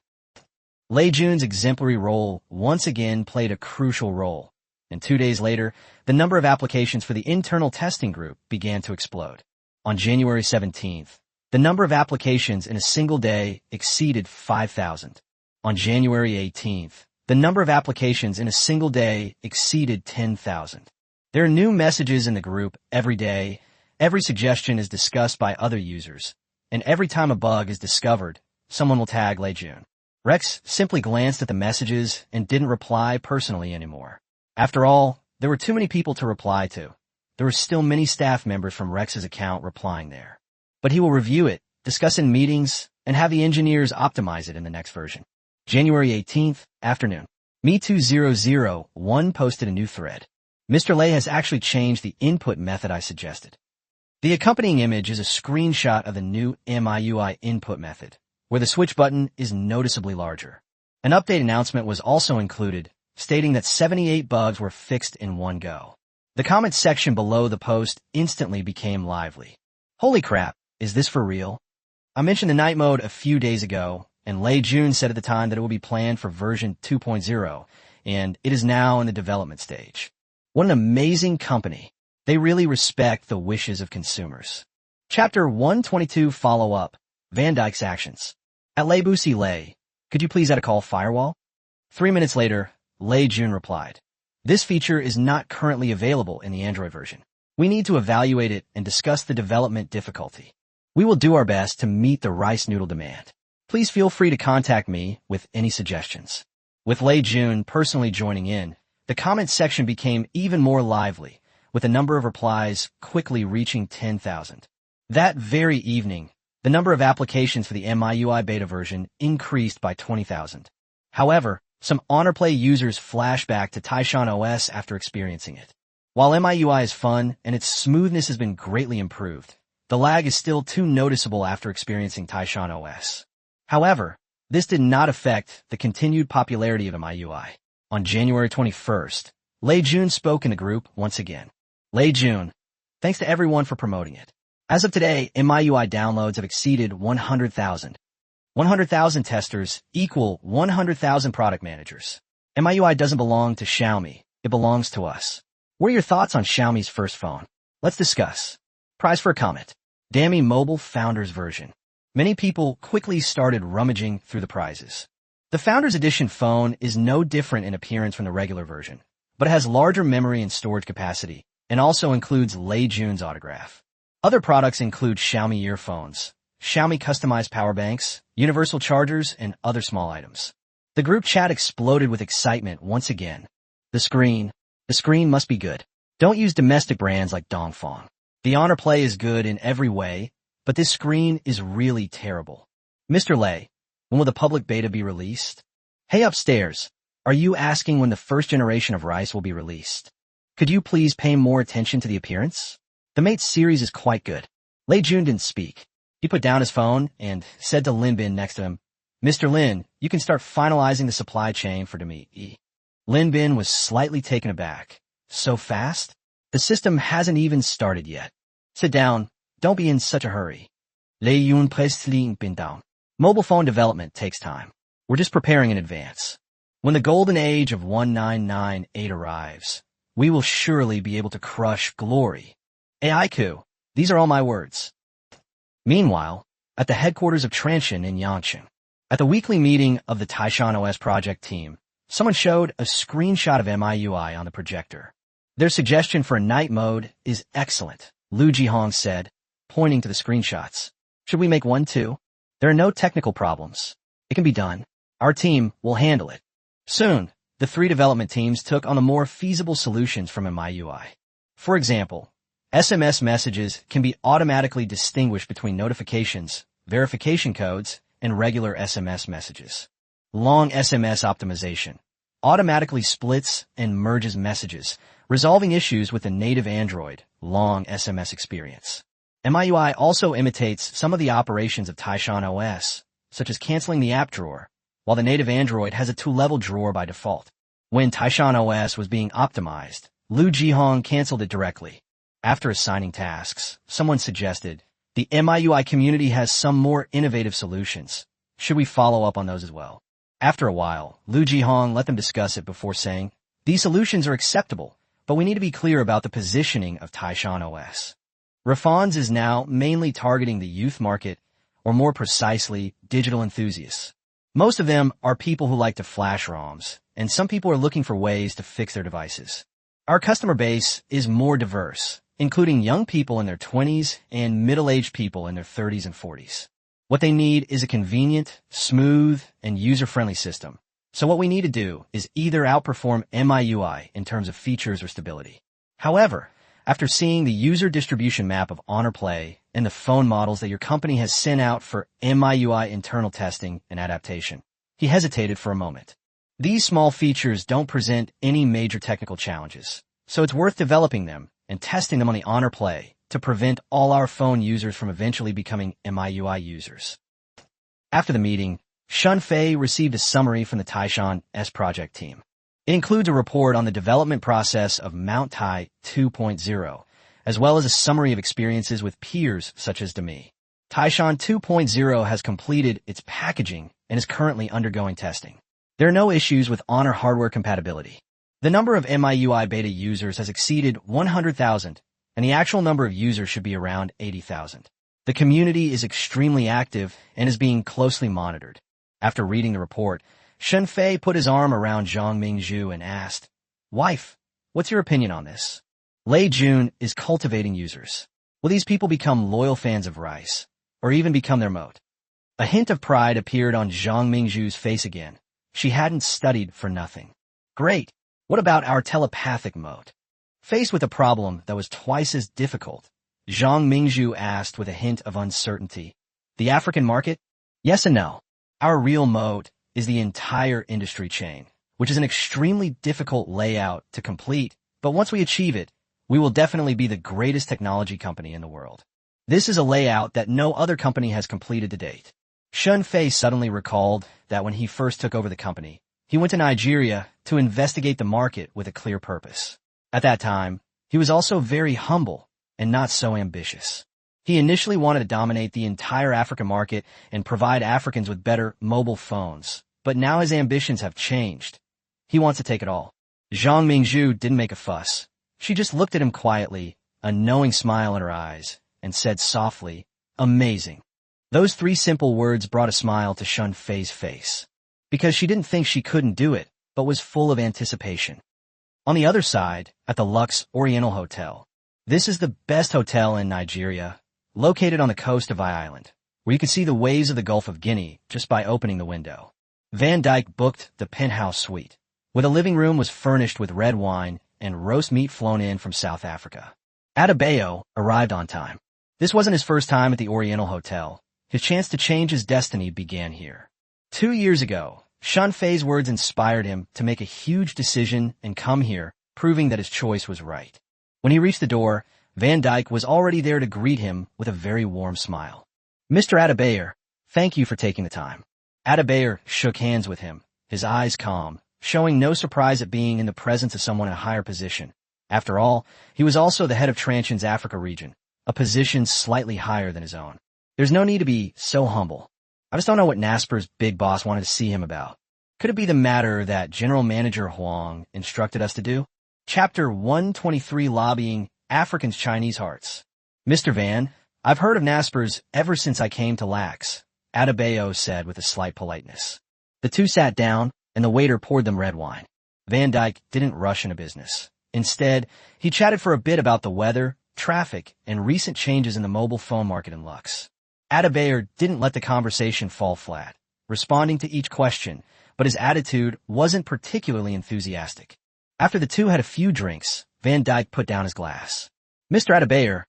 Lei Jun's exemplary role once again played a crucial role, and 2 days later, the number of applications for the internal testing group began to explode. On January 17th, the number of applications in a single day exceeded 5,000. On January 18th, the number of applications in a single day exceeded 10,000. There are new messages in the group every day, every suggestion is discussed by other users, and every time a bug is discovered, someone will tag Lei Jun. Rex simply glanced at the messages and didn't reply personally anymore. After all, there were too many people to reply to. There were still many staff members from Rex's account replying there. But he will review it, discuss in meetings, and have the engineers optimize it in the next version. January 18th, afternoon. Me2001 posted a new thread. "Mr. Lei has actually changed the input method I suggested." The accompanying image is a screenshot of the new MIUI input method, where the switch button is noticeably larger. An update announcement was also included, stating that 78 bugs were fixed in one go. The comments section below the post instantly became lively. "Holy crap, is this for real?" I mentioned the night mode a few days ago, and Lei Jun said at the time that it will be planned for version 2.0, and it is now in the development stage. What an amazing company. They really respect the wishes of consumers. Chapter 122 Follow-up. Van Dyke's actions. At Lei Busi Lei, could you please add a call firewall? 3 minutes later, Lei Jun replied, "This feature is not currently available in the Android version. We need to evaluate it and discuss the development difficulty. We will do our best to meet the rice noodle demand. Please feel free to contact me with any suggestions." With Lei Jun personally joining in, the comment section became even more lively, with the number of replies quickly reaching 10,000. That very evening, the number of applications for the MIUI beta version increased by 20,000. However, some Honor Play users flash back to Taishan OS after experiencing it. While MIUI is fun and its smoothness has been greatly improved, the lag is still too noticeable after experiencing Taishan OS. However, this did not affect the continued popularity of MIUI. On January 21st, Lei Jun spoke in the group once again. Lei Jun, thanks to everyone for promoting it. As of today, MIUI downloads have exceeded 100,000. 100,000 testers equal 100,000 product managers. MIUI doesn't belong to Xiaomi. It belongs to us. What are your thoughts on Xiaomi's first phone? Let's discuss. Prize for a comment. Dami Mobile Founders version. Many people quickly started rummaging through the prizes. The Founders Edition phone is no different in appearance from the regular version, but it has larger memory and storage capacity, and also includes Lei Jun's autograph. Other products include Xiaomi earphones, Xiaomi customized power banks, universal chargers, and other small items. The group chat exploded with excitement once again. The screen must be good. Don't use domestic brands like Dongfeng. The Honor Play is good in every way, but this screen is really terrible. Mr. Lei, when will the public beta be released? Hey upstairs, are you asking when the first generation of rice will be released? Could you please pay more attention to the appearance? The Mate series is quite good. Lei Jun didn't speak. He put down his phone and said to Linbin next to him, "Mr. Lin, you can start finalizing the supply chain for Demi." Linbin was slightly taken aback. So fast? The system hasn't even started yet. Sit down. Don't be in such a hurry. Mobile phone development takes time. We're just preparing in advance. When the golden age of 1998 arrives, we will surely be able to crush glory. Aiku, these are all my words. Meanwhile, at the headquarters of Transsion in Yangshan, at the weekly meeting of the Taishan OS project team, someone showed a screenshot of MIUI on the projector. Their suggestion for a night mode is excellent, Lu Jihong said, pointing to the screenshots. Should we make one too? There are no technical problems. It can be done. Our team will handle it. Soon, the three development teams took on the more feasible solutions from MIUI. For example, SMS messages can be automatically distinguished between notifications, verification codes, and regular SMS messages. Long SMS optimization automatically splits and merges messages, resolving issues with the native Android long SMS experience. MIUI also imitates some of the operations of Taishan OS, such as canceling the app drawer, while the native Android has a two-level drawer by default. When Taishan OS was being optimized, Lu Jihong canceled it directly. After assigning tasks, someone suggested, the MIUI community has some more innovative solutions. Should we follow up on those as well? After a while, Lu Jihong let them discuss it before saying, these solutions are acceptable, but we need to be clear about the positioning of Taishan OS. Rafon's is now mainly targeting the youth market, or more precisely, digital enthusiasts. Most of them are people who like to flash ROMs, and some people are looking for ways to fix their devices. Our customer base is more diverse, including young people in their 20s and middle-aged people in their 30s and 40s. What they need is a convenient, smooth, and user-friendly system. So what we need to do is either outperform MIUI in terms of features or stability. However, after seeing the user distribution map of Honor Play and the phone models that your company has sent out for MIUI internal testing and adaptation, he hesitated for a moment. These small features don't present any major technical challenges, so it's worth developing them and testing them on the Honor Play to prevent all our phone users from eventually becoming MIUI users. After the meeting, Shunfei received a summary from the Taishan S project team. It includes a report on the development process of Mount Tai 2.0, as well as a summary of experiences with peers such as Demi. Taishan 2.0 has completed its packaging and is currently undergoing testing. There are no issues with Honor hardware compatibility. The number of MIUI beta users has exceeded 100,000, and the actual number of users should be around 80,000. The community is extremely active and is being closely monitored. After reading the report, Shunfei put his arm around Zhang Mingzhu and asked, "Wife, what's your opinion on this?" Lei Jun is cultivating users. Will these people become loyal fans of rice, or even become their moat? A hint of pride appeared on Zhang Mingzhu's face again. She hadn't studied for nothing. Great. What about our telepathic moat? Faced with a problem that was twice as difficult, Zhang Mingzhu asked with a hint of uncertainty. The African market? Yes and no. Our real moat is the entire industry chain, which is an extremely difficult layout to complete, but once we achieve it, we will definitely be the greatest technology company in the world. This is a layout that no other company has completed to date. Shunfei suddenly recalled that when he first took over the company, he went to Nigeria to investigate the market with a clear purpose. At that time, he was also very humble and not so ambitious. He initially wanted to dominate the entire African market and provide Africans with better mobile phones, but now his ambitions have changed. He wants to take it all. Zhang Mingzhu didn't make a fuss. She just looked at him quietly, a knowing smile in her eyes, and said softly, "Amazing." Those three simple words brought a smile to Shunfei's face, because she didn't think she couldn't do it, but was full of anticipation. On the other side, at the Lux Oriental Hotel. This is the best hotel in Nigeria, located on the coast of I Island, where you can see the waves of the Gulf of Guinea just by opening the window. Van Dyke booked the penthouse suite, where the living room was furnished with red wine and roast meat flown in from South Africa. Adebayo arrived on time. This wasn't his first time at the Oriental Hotel. His chance to change his destiny began here. 2 years ago, Shunfei's words inspired him to make a huge decision and come here, proving that his choice was right. When he reached the door, Van Dyke was already there to greet him with a very warm smile. "Mr. Adebayo, thank you for taking the time." Adebayo shook hands with him, his eyes calm, showing no surprise at being in the presence of someone in a higher position. After all, he was also the head of Transsion's Africa region, a position slightly higher than his own. There's no need to be so humble. I just don't know what Nasper's big boss wanted to see him about. Could it be the matter that General Manager Huang instructed us to do? Chapter 123, Lobbying Africans' Chinese Hearts. Mr. Van, I've heard of Nasper's ever since I came to Lax, Adebayo said with a slight politeness. The two sat down, and the waiter poured them red wine. Van Dyke didn't rush into business. Instead, he chatted for a bit about the weather, traffic, and recent changes in the mobile phone market in Lux. Adebayo didn't let the conversation fall flat, responding to each question, but his attitude wasn't particularly enthusiastic. After the two had a few drinks, Van Dyke put down his glass. Mr. Adebayo,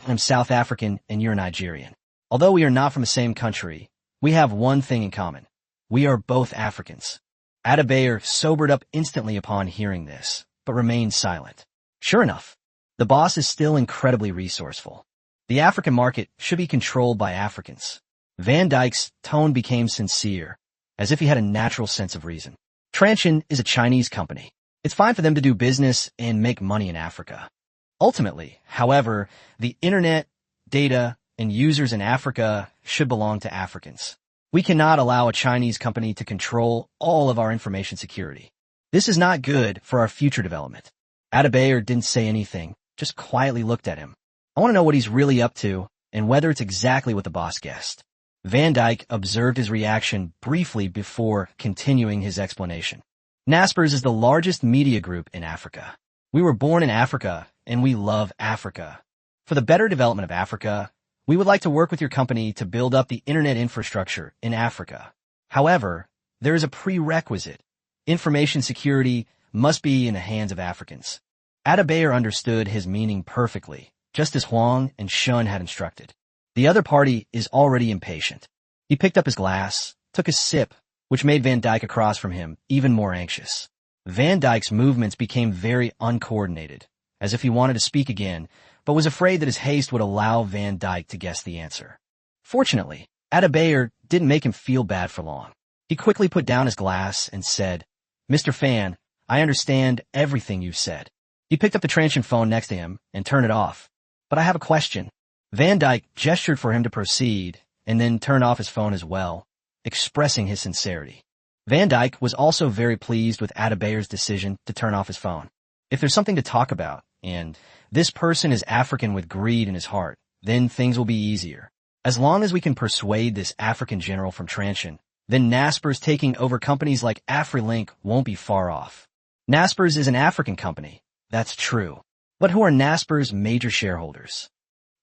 I'm South African and you're Nigerian. Although we are not from the same country, we have one thing in common. We are both Africans. Adebayo sobered up instantly upon hearing this, but remained silent. Sure enough, the boss is still incredibly resourceful. The African market should be controlled by Africans. Van Dyke's tone became sincere, as if he had a natural sense of reason. Transsion is a Chinese company. It's fine for them to do business and make money in Africa. Ultimately, however, the internet, data, and users in Africa should belong to Africans. We cannot allow a Chinese company to control all of our information security. This is not good for our future development. Adebayo didn't say anything, just quietly looked at him. I want to know what he's really up to and whether it's exactly what the boss guessed. Van Dyke observed his reaction briefly before continuing his explanation. Naspers is the largest media group in Africa. We were born in Africa, and we love Africa. For the better development of Africa, we would like to work with your company to build up the internet infrastructure in Africa. However, there is a prerequisite. Information security must be in the hands of Africans. Adebayo understood his meaning perfectly, just as Huang and Shun had instructed. The other party is already impatient. He picked up his glass, took a sip, which made Van Dyke across from him even more anxious. Van Dyke's movements became very uncoordinated, as if he wanted to speak again, but was afraid that his haste would allow Van Dyke to guess the answer. Fortunately, Adebayo didn't make him feel bad for long. He quickly put down his glass and said, Mr. Fan, I understand everything you said. He picked up the Transsion phone next to him and turned it off. But I have a question. Van Dyke gestured for him to proceed and then turned off his phone as well, expressing his sincerity. Van Dyke was also very pleased with Adebayo's decision to turn off his phone. If there's something to talk about, and this person is African with greed in his heart, then things will be easier. As long as we can persuade this African general from Transsion, then Naspers taking over companies like AfriLink won't be far off. Naspers is an African company, that's true. But who are Naspers' major shareholders?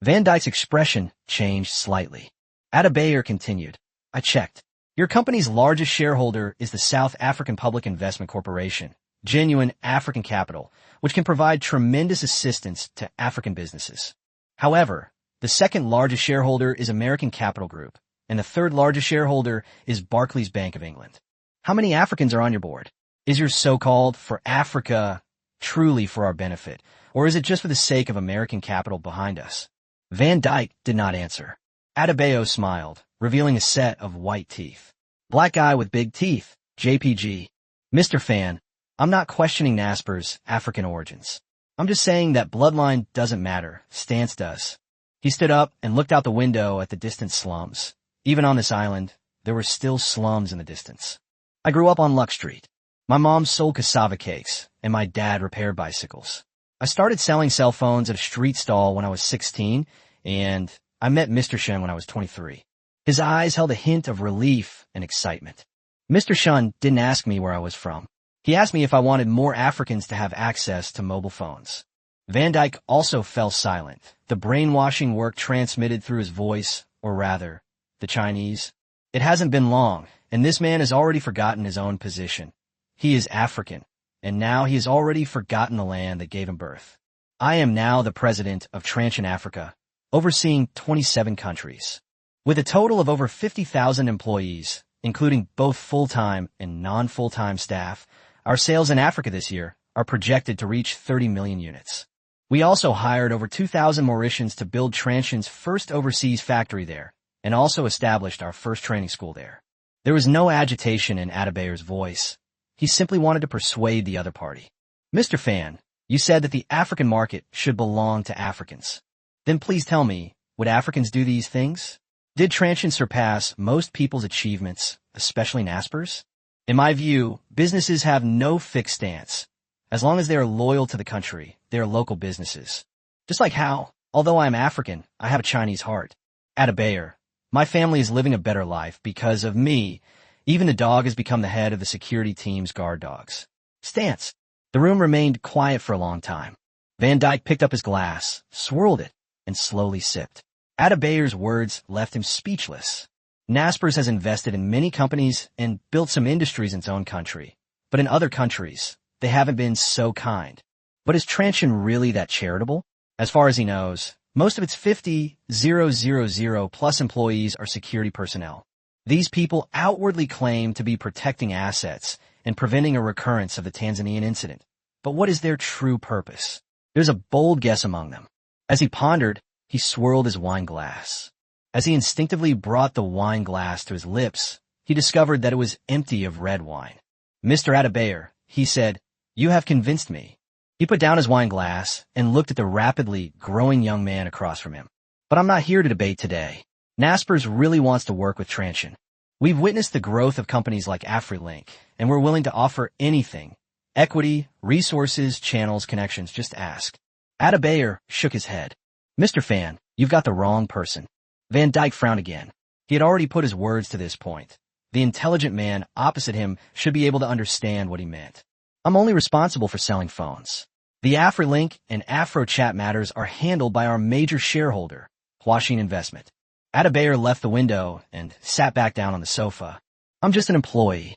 Van Dyke's expression changed slightly. Adebayo continued, I checked. Your company's largest shareholder is the South African Public Investment Corporation, genuine African capital, which can provide tremendous assistance to African businesses. However, the second largest shareholder is American Capital Group, and the third largest shareholder is Barclays Bank of England. How many Africans are on your board? Is your so-called for Africa truly for our benefit, or is it just for the sake of American capital behind us? Van Dyke did not answer. Adebayo smiled, revealing a set of white teeth. Black guy with big teeth, JPG. Mr. Fan, I'm not questioning Nasper's African origins. I'm just saying that bloodline doesn't matter, stance does. He stood up and looked out the window at the distant slums. Even on this island, there were still slums in the distance. I grew up on Luck Street. My mom sold cassava cakes, and my dad repaired bicycles. I started selling cell phones at a street stall when I was 16, and I met Mr. Shen when I was 23. His eyes held a hint of relief and excitement. Mr. Shun didn't ask me where I was from. He asked me if I wanted more Africans to have access to mobile phones. Van Dyke also fell silent, the brainwashing work transmitted through his voice, or rather, the Chinese. It hasn't been long, and this man has already forgotten his own position. He is African, and now he has already forgotten the land that gave him birth. I am now the president of Transsion Africa, overseeing 27 countries. With a total of over 50,000 employees, including both full-time and non-full-time staff, our sales in Africa this year are projected to reach 30 million units. We also hired over 2,000 Mauritians to build Transsion's first overseas factory there, and also established our first training school there. There was no agitation in Adebayo's voice. He simply wanted to persuade the other party. Mr. Fan, You said that the African market should belong to Africans. Then please tell me, would Africans do these things? Did Transsion surpass most people's achievements, especially Nasper's? In my view, businesses have no fixed stance. As long as they are loyal to the country, they are local businesses. Just like how, although I am African, I have a Chinese heart. At a Bayer, my family is living a better life because of me. Even the dog has become the head of the security team's guard dogs. Stance. The room remained quiet for a long time. Van Dyke picked up his glass, swirled it, and slowly sipped. Ada Bayer's words left him speechless. Naspers has invested in many companies and built some industries in its own country. But in other countries, they haven't been so kind. But is Transsion really that charitable? As far as he knows, most of its 50,000 plus employees are security personnel. These people outwardly claim to be protecting assets and preventing a recurrence of the Tanzanian incident. But what is their true purpose? There's a bold guess among them. As he pondered, he swirled his wine glass. As he instinctively brought the wine glass to his lips, he discovered that it was empty of red wine. Mr. Adebayor, he said, you have convinced me. He put down his wine glass and looked at the rapidly growing young man across from him. But I'm not here to debate today. Naspers really wants to work with Transsion. We've witnessed the growth of companies like AfriLink, and we're willing to offer anything. Equity, resources, channels, connections, just ask. Adebayor shook his head. Mr. Fan, you've got the wrong person. Van Dyke frowned again. He had already put his words to this point. The intelligent man opposite him should be able to understand what he meant. I'm only responsible for selling phones. The AfriLink and AfroChat matters are handled by our major shareholder, Huaxin Investment. Adebayor left the window and sat back down on the sofa. I'm just an employee.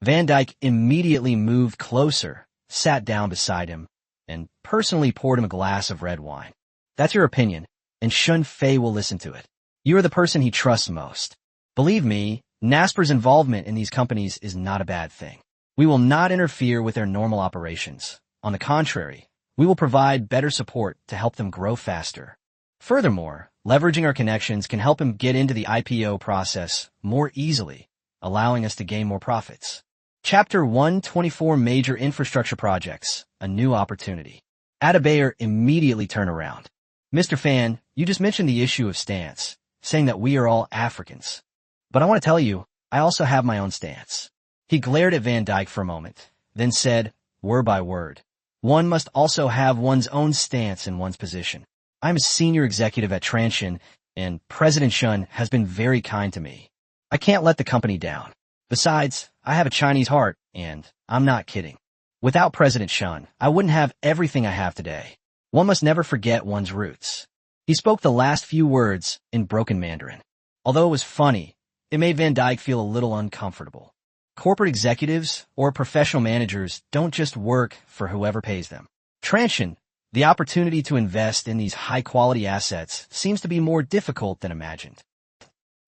Van Dyke immediately moved closer, sat down beside him, and personally poured him a glass of red wine. That's your opinion, and Shun Fei will listen to it. You are the person he trusts most. Believe me, Nasper's involvement in these companies is not a bad thing. We will not interfere with their normal operations. On the contrary, we will provide better support to help them grow faster. Furthermore, leveraging our connections can help him get into the IPO process more easily, allowing us to gain more profits. Chapter 124 Major Infrastructure Projects, a New Opportunity. Adebayor immediately turned around. Mr. Fan, you just mentioned the issue of stance, saying that we are all Africans. But I want to tell you, I also have my own stance. He glared at Van Dyke for a moment, then said, word by word, one must also have one's own stance in one's position. I'm a senior executive at Transsion, and President Shun has been very kind to me. I can't let the company down. Besides, I have a Chinese heart, and I'm not kidding. Without President Shun, I wouldn't have everything I have today. One must never forget one's roots. He spoke the last few words in broken Mandarin. Although it was funny, it made Van Dyke feel a little uncomfortable. Corporate executives or professional managers don't just work for whoever pays them. Transsion, the opportunity to invest in these high-quality assets seems to be more difficult than imagined.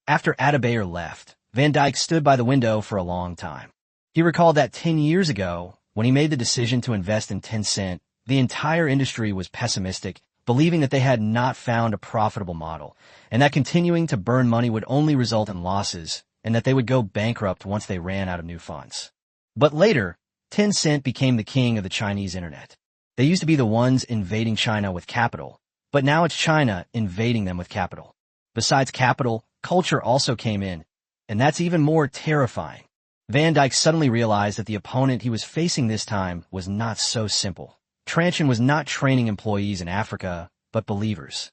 After Adebayor left, Van Dyke stood by the window for a long time. He recalled that 10 years ago, when he made the decision to invest in Tencent, the entire industry was pessimistic, believing that they had not found a profitable model, and that continuing to burn money would only result in losses, and that they would go bankrupt once they ran out of new funds. But later, Tencent became the king of the Chinese internet. They used to be the ones invading China with capital, but now it's China invading them with capital. Besides capital, culture also came in, and that's even more terrifying. Van Dyke suddenly realized that the opponent he was facing this time was not so simple. Transsion was not training employees in Africa, but believers.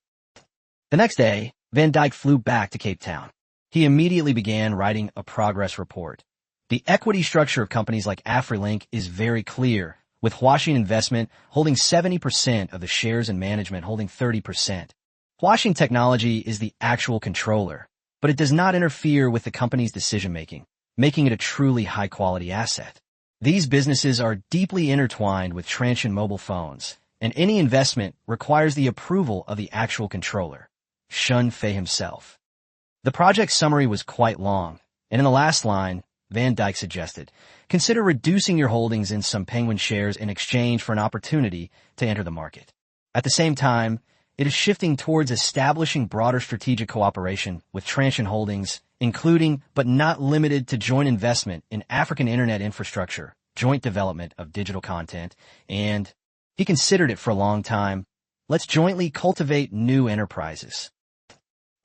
The next day, Van Dyke flew back to Cape Town. He immediately began writing a progress report. The equity structure of companies like AfriLink is very clear, with Huaxin Investment holding 70% of the shares and management holding 30%. Huaxin Technology is the actual controller, but it does not interfere with the company's decision-making, making it a truly high-quality asset. These businesses are deeply intertwined with Transsion mobile phones, and any investment requires the approval of the actual controller, Shun Fei himself. The project summary was quite long, and in the last line, Van Dyke suggested, consider reducing your holdings in some Penguin shares in exchange for an opportunity to enter the market. At the same time, it is shifting towards establishing broader strategic cooperation with Transsion Holdings, including but not limited to joint investment in African internet infrastructure, joint development of digital content, and He considered it for a long time. Let's jointly cultivate new enterprises.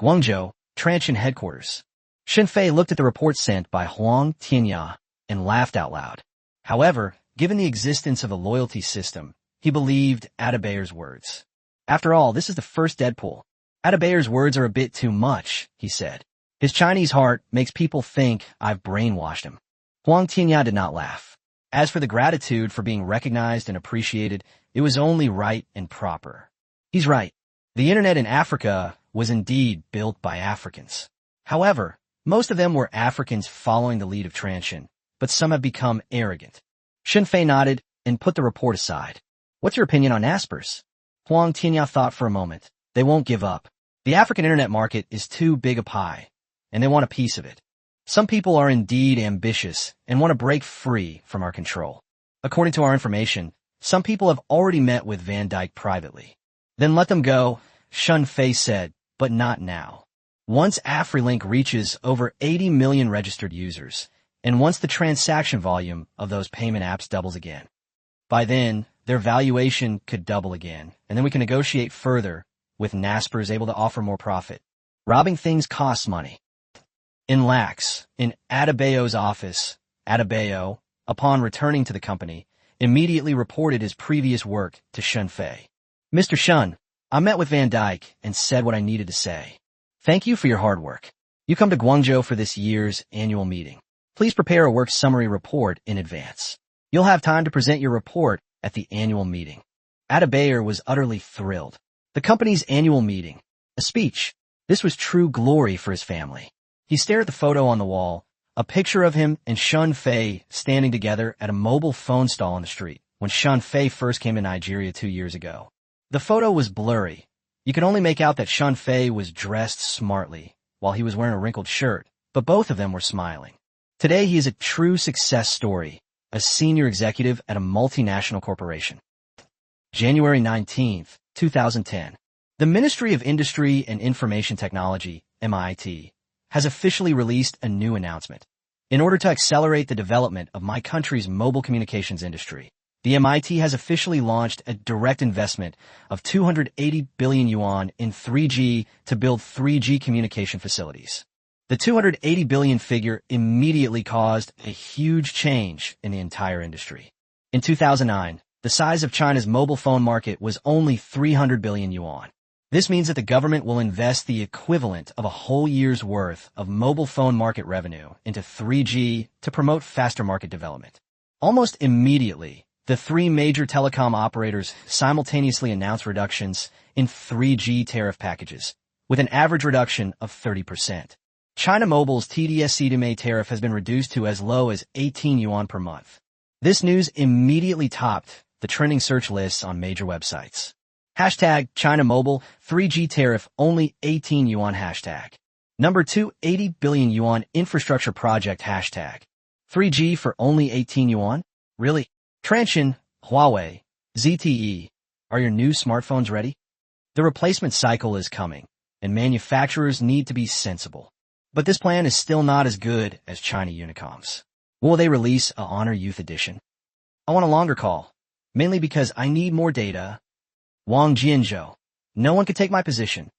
Guangzhou, Transsion headquarters. Shenfei looked at the report sent by Huang Tianya and laughed out loud. However, given the existence of a loyalty system, he believed Adebayer's words. After all, this is the first Deadpool. Adebayer's words are a bit too much, he said. His Chinese heart makes people think I've brainwashed him. Huang Tianya did not laugh. As for the gratitude for being recognized and appreciated, it was only right and proper. He's right. The internet in Africa was indeed built by Africans. However, most of them were Africans following the lead of Transsion, but some have become arrogant. Shenfei nodded and put the report aside. What's your opinion on Naspers? Huang Tianya thought for a moment. They won't give up. The African internet market is too big a pie, and they want a piece of it. Some people are indeed ambitious and want to break free from our control. According to our information, some people have already met with Van Dyke privately. Then let them go, Shenfei said, but not now. Once AfriLink reaches over 80 million registered users, and once the transaction volume of those payment apps doubles again. By then, their valuation could double again, and then we can negotiate further, with Naspers able to offer more profit. Robbing things costs money. In Lax, in Adebayo's office, Adebayo, upon returning to the company, immediately reported his previous work to Shenfei. Mr. Shun, I met with Van Dyke and said what I needed to say. Thank you for your hard work. You come to Guangzhou for this year's annual meeting. Please prepare a work summary report in advance. You'll have time to present your report at the annual meeting. Adebayo was utterly thrilled. The company's annual meeting. A speech. This was true glory for his family. He stared at the photo on the wall, a picture of him and Shenfei standing together at a mobile phone stall on the street when Shenfei first came to Nigeria 2 years ago. The photo was blurry. You could only make out that Shenfei was dressed smartly, while he was wearing a wrinkled shirt, but both of them were smiling. Today he is a true success story, a senior executive at a multinational corporation. January 19th, 2010. The Ministry of Industry and Information Technology, MIT, has officially released a new announcement. In order to accelerate the development of my country's mobile communications industry, the MIT has officially launched a direct investment of 280 billion yuan in 3G to build 3G communication facilities. The 280 billion figure immediately caused a huge change in the entire industry. In 2009, the size of China's mobile phone market was only 300 billion yuan. This means that the government will invest the equivalent of a whole year's worth of mobile phone market revenue into 3G to promote faster market development. Almost immediately, the three major telecom operators simultaneously announced reductions in 3G tariff packages, with an average reduction of 30%. China Mobile's TD-SCDMA tariff has been reduced to as low as 18 yuan per month. This news immediately topped the trending search lists on major websites. Hashtag China Mobile 3G tariff only 18 yuan hashtag. Number 2, 80 billion yuan infrastructure project hashtag. 3G for only 18 yuan? Really? Transsion, Huawei, ZTE, are your new smartphones ready? The replacement cycle is coming, and manufacturers need to be sensible. But this plan is still not as good as China Unicom's. Will they release a Honor Youth Edition? I want a longer call, mainly because I need more data. Wang Jianzhou. No one could take my position.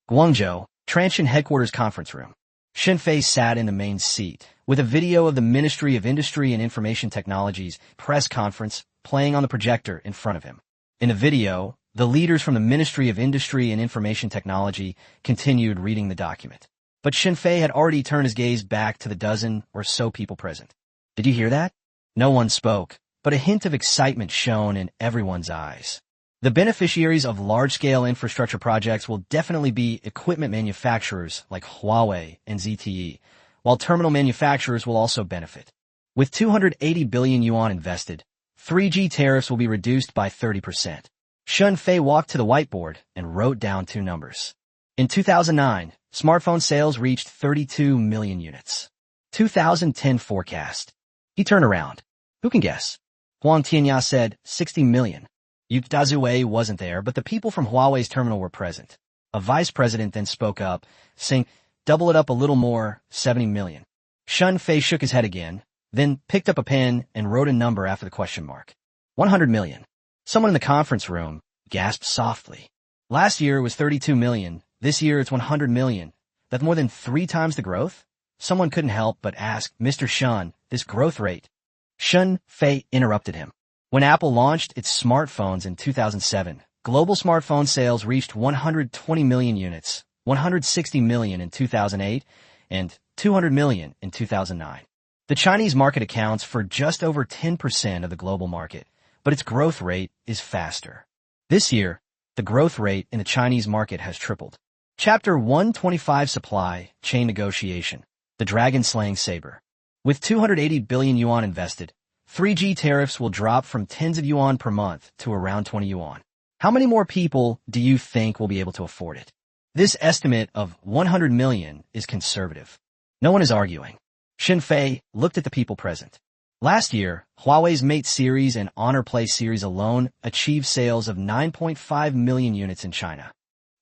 Guangzhou, Transsion headquarters conference room. Shenfei sat in the main seat, with a video of the Ministry of Industry and Information Technology's press conference playing on the projector in front of him. In the video, the leaders from the Ministry of Industry and Information Technology continued reading the document. But Shenfei had already turned his gaze back to the dozen or so people present. Did you hear that? No one spoke, but a hint of excitement shone in everyone's eyes. The beneficiaries of large-scale infrastructure projects will definitely be equipment manufacturers like Huawei and ZTE, while terminal manufacturers will also benefit. With 280 billion yuan invested, 3G tariffs will be reduced by 30%. Shenfei walked to the whiteboard and wrote down 2 numbers. In 2009, smartphone sales reached 32 million units. 2010 forecast. He turned around. Who can guess? Huang Tianya said 60 million. Yu Dazue wasn't there, but the people from Huawei's terminal were present. A vice president then spoke up, saying, double it up a little more, 70 million. Shenfei shook his head again, then picked up a pen and wrote a number after the question mark. 100 million. Someone in the conference room gasped softly. Last year it was 32 million. This year it's 100 million. That's more than 3 times the growth? Someone couldn't help but ask, Mr. Shun, this growth rate. Shun Fei interrupted him. When Apple launched its smartphones in 2007, global smartphone sales reached 120 million units, 160 million in 2008, and 200 million in 2009. The Chinese market accounts for just over 10% of the global market, but its growth rate is faster. This year, the growth rate in the Chinese market has tripled. Chapter 125 Supply Chain Negotiation. The Dragon-Slaying Saber. With 280 billion yuan invested, 3G tariffs will drop from tens of yuan per month to around 20 yuan. How many more people do you think will be able to afford it? This estimate of 100 million is conservative. No one is arguing. Xin Fei looked at the people present. Last year, Huawei's Mate series and Honor Play series alone achieved sales of 9.5 million units in China.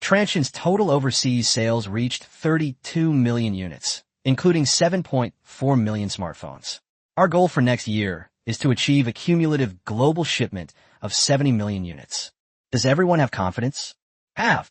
Transsion's total overseas sales reached 32 million units, including 7.4 million smartphones. Our goal for next year is to achieve a cumulative global shipment of 70 million units. Does everyone have confidence? Have.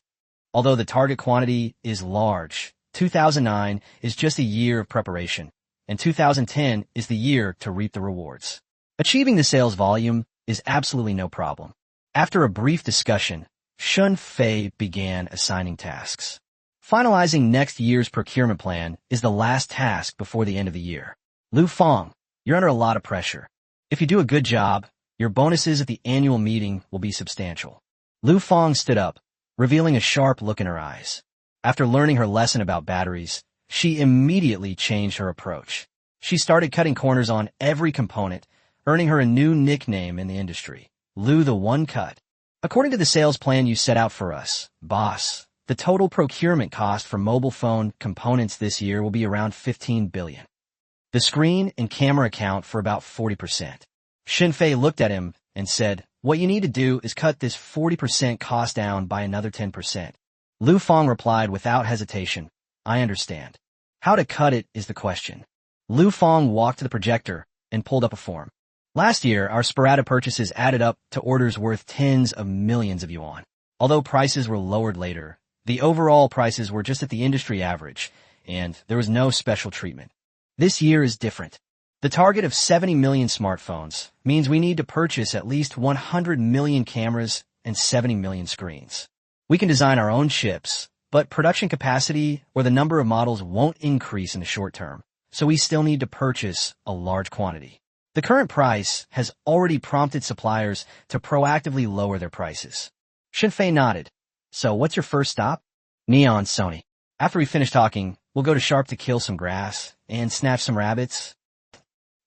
Although the target quantity is large, 2009 is just a year of preparation, and 2010 is the year to reap the rewards. Achieving the sales volume is absolutely no problem. After a brief discussion, Shun Fei began assigning tasks. Finalizing next year's procurement plan is the last task before the end of the year. Lu Feng, you're under a lot of pressure. If you do a good job, your bonuses at the annual meeting will be substantial. Lu Feng stood up, revealing a sharp look in her eyes. After learning her lesson about batteries, she immediately changed her approach. She started cutting corners on every component, earning her a new nickname in the industry, Lu the One Cut. According to the sales plan you set out for us, boss, the total procurement cost for mobile phone components this year will be around 15 billion. The screen and camera account for about 40%. Xin Fei looked at him and said, what you need to do is cut this 40% cost down by another 10%. Lu Feng replied without hesitation, I understand. How to cut it is the question. Lu Feng walked to the projector and pulled up a form. Last year, our sporadic purchases added up to orders worth tens of millions of yuan. Although prices were lowered later, the overall prices were just at the industry average, and there was no special treatment. This year is different. The target of 70 million smartphones means we need to purchase at least 100 million cameras and 70 million screens. We can design our own chips, but production capacity or the number of models won't increase in the short term, so we still need to purchase a large quantity. The current price has already prompted suppliers to proactively lower their prices. Xin Fei nodded. So what's your first stop? Neon Sony. After we finish talking, we'll go to Sharp to kill some grass and snatch some rabbits.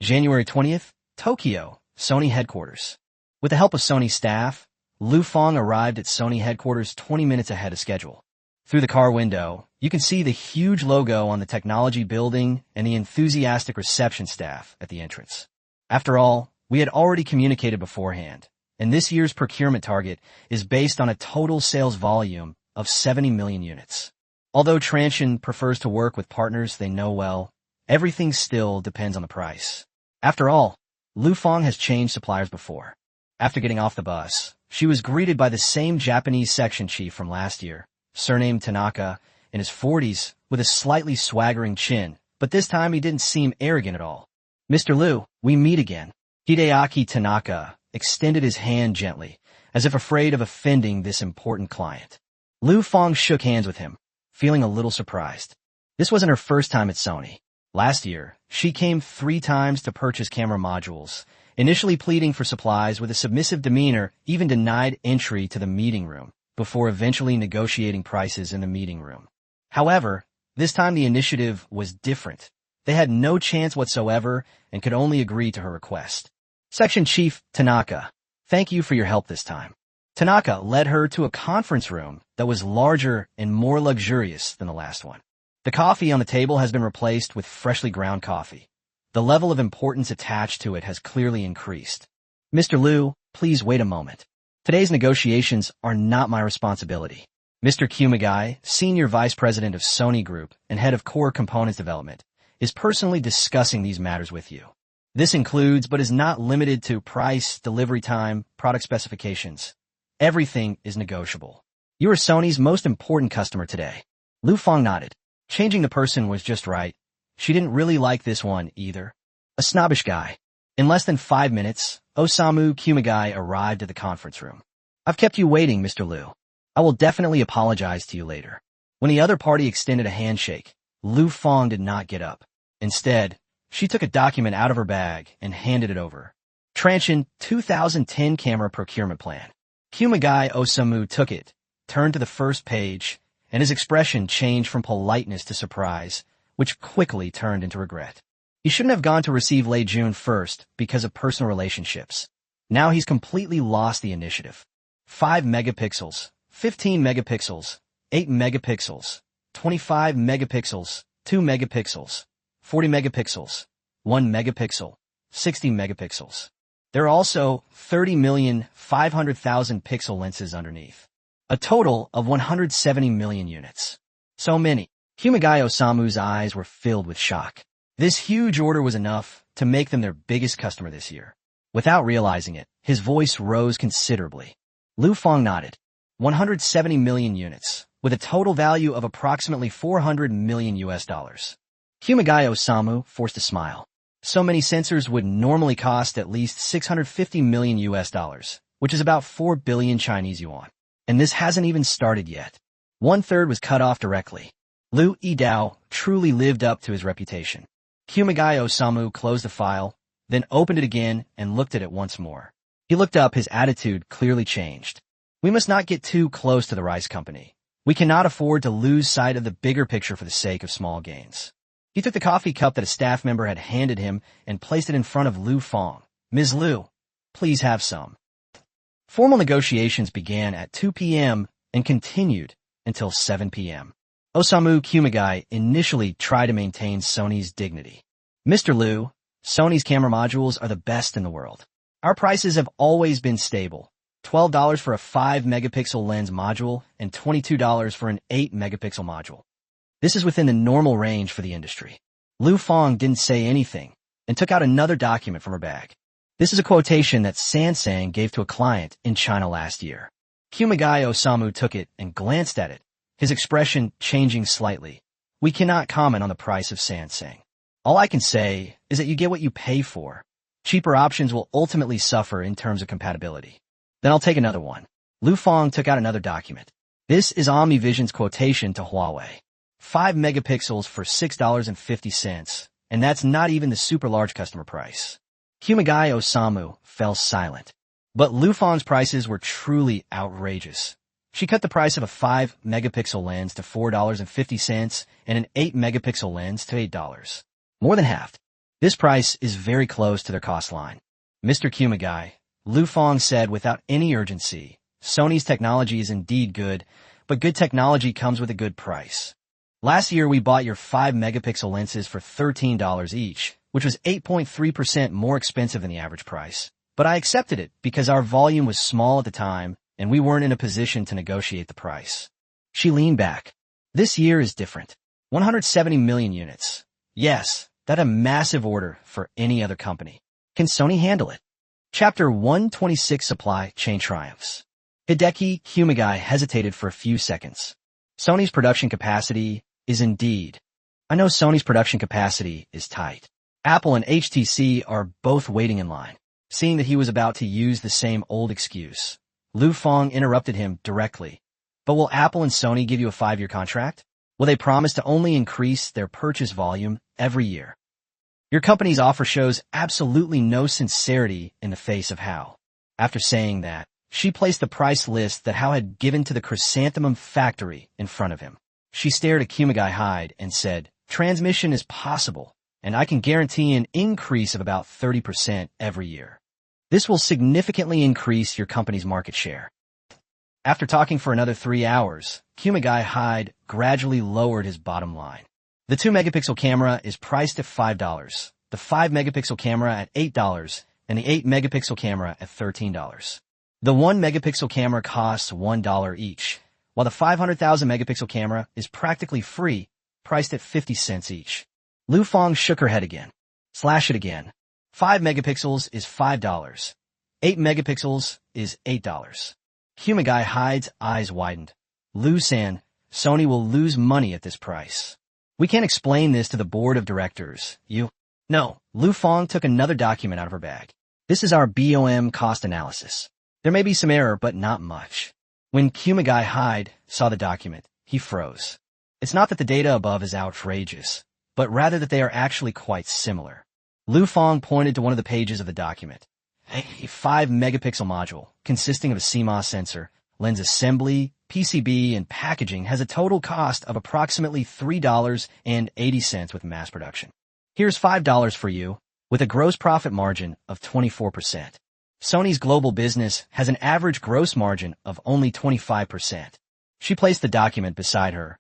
January 20th, Tokyo, Sony headquarters. With the help of Sony staff, Lu Feng arrived at Sony headquarters 20 minutes ahead of schedule. Through the car window, you can see the huge logo on the technology building and the enthusiastic reception staff at the entrance. After all, we had already communicated beforehand, and this year's procurement target is based on a total sales volume of 70 million units. Although Transsion prefers to work with partners they know well, everything still depends on the price. After all, Lu Feng has changed suppliers before. After getting off the bus, she was greeted by the same Japanese section chief from last year, surnamed Tanaka, in his 40s, with a slightly swaggering chin, but this time he didn't seem arrogant at all. Mr. Lu, we meet again. Hideaki Tanaka extended his hand gently, as if afraid of offending this important client. Lu Feng shook hands with him, feeling a little surprised. This wasn't her first time at Sony. Last year, she came 3 times to purchase camera modules, initially pleading for supplies with a submissive demeanor, even denied entry to the meeting room, before eventually negotiating prices in the meeting room. However, this time the initiative was different. They had no chance whatsoever and could only agree to her request. Section Chief Tanaka, thank you for your help this time. Tanaka led her to a conference room that was larger and more luxurious than the last one. The coffee on the table has been replaced with freshly ground coffee. The level of importance attached to it has clearly increased. Mr. Lu, please wait a moment. Today's negotiations are not my responsibility. Mr. Kumagai, Senior Vice President of Sony Group and Head of Core Components Development, is personally discussing these matters with you. This includes, but is not limited to, price, delivery time, product specifications. Everything is negotiable. You are Sony's most important customer today. Lu Feng nodded. Changing the person was just right. She didn't really like this one either. A snobbish guy. In less than 5 minutes, Osamu Kumagai arrived at the conference room. I've kept you waiting, Mr. Liu. I will definitely apologize to you later. When the other party extended a handshake, Lu Feng did not get up. Instead, she took a document out of her bag and handed it over. Transsion 2010 Camera Procurement Plan. Kumagai Osamu took it, turned to the first page, and his expression changed from politeness to surprise, which quickly turned into regret. He shouldn't have gone to receive Lei Jun first because of personal relationships. Now he's completely lost the initiative. 5 megapixels, 15 megapixels, 8 megapixels, 25 megapixels, 2 megapixels, 40 megapixels, 1 megapixel, 60 megapixels. There are also 30,500,000 pixel lenses underneath. A total of 170 million units. So many. Kumagai Osamu's eyes were filled with shock. This huge order was enough to make them their biggest customer this year. Without realizing it, his voice rose considerably. Lu Feng nodded. 170 million units, with a total value of approximately $400 million. Kumagai Osamu forced a smile. So many sensors would normally cost at least $650 million, which is about 4 billion Chinese yuan. And this hasn't even started yet. 1/3 was cut off directly. Liu Yidao truly lived up to his reputation. Kumagai Osamu closed the file, then opened it again and looked at it once more. He looked up, his attitude clearly changed. We must not get too close to the rice company. We cannot afford to lose sight of the bigger picture for the sake of small gains. He took the coffee cup that a staff member had handed him and placed it in front of Lu Feng. Ms. Liu, please have some. Formal negotiations began at 2 p.m. and continued until 7 p.m. Osamu Kumagai initially tried to maintain Sony's dignity. Mr. Liu, Sony's camera modules are the best in the world. Our prices have always been stable. $12 for a 5 megapixel lens module and $22 for an 8 megapixel module. This is within the normal range for the industry. Lu Feng didn't say anything and took out another document from her bag. This is a quotation that Samsung gave to a client in China last year. Kumagai Osamu took it and glanced at it, his expression changing slightly. We cannot comment on the price of Samsung. All I can say is that you get what you pay for. Cheaper options will ultimately suffer in terms of compatibility. Then I'll take another one. Lu Feng took out another document. This is OmniVision's quotation to Huawei. 5 megapixels for $6.50, and that's not even the super large customer price. Kumagai Osamu fell silent. But Lu Feng's prices were truly outrageous. She cut the price of a 5 megapixel lens to $4.50 and an 8 megapixel lens to $8. More than halved. This price is very close to their cost line. Mr. Kumagai, Lu Feng said without any urgency, Sony's technology is indeed good, but good technology comes with a good price. Last year we bought your 5 megapixel lenses for $13 each, which was 8.3% more expensive than the average price. But I accepted it because our volume was small at the time and we weren't in a position to negotiate the price. She leaned back. This year is different. 170 million units. Yes, that's a massive order for any other company. Can Sony handle it? Chapter 126 Supply Chain Triumphs. Hideki Kumagai hesitated for a few seconds. Sony's production capacity is indeed. I know Sony's production capacity is tight. Apple and HTC are both waiting in line. Seeing that he was about to use the same old excuse, Lu Feng interrupted him directly. But will Apple and Sony give you a 5-year contract? Will they promise to only increase their purchase volume every year? Your company's offer shows absolutely no sincerity in the face of Hao. After saying that, she placed the price list that Hao had given to the chrysanthemum factory in front of him. She stared at Kumagai Hyde and said, transmission is possible, and I can guarantee an increase of about 30% every year. This will significantly increase your company's market share. After talking for another 3 hours, Kumagai Hyde gradually lowered his bottom line. The 2 megapixel camera is priced at $5, the 5 megapixel camera at $8, and the 8 megapixel camera at $13. The 1 megapixel camera costs $1 each, while the 500,000 megapixel camera is practically free, priced at 50 cents each. Lu Feng shook her head again. Slash it again. 5 megapixels is $5. 8 megapixels is $8. Kumagai hides, eyes widened. Lu-san, Sony will lose money at this price. We can't explain this to the board of directors. No. Lu Fong took another document out of her bag. This is our BOM cost analysis. There may be some error, but not much. When Kumagai Hyde saw the document, he froze. It's not that the data above is outrageous, but rather that they are actually quite similar. Lu Fong pointed to one of the pages of the document. A 5-megapixel module, consisting of a CMOS sensor, lens assembly, PCB, and packaging has a total cost of approximately $3.80 with mass production. Here's $5 for you, with a gross profit margin of 24%. Sony's global business has an average gross margin of only 25%. She placed the document beside her.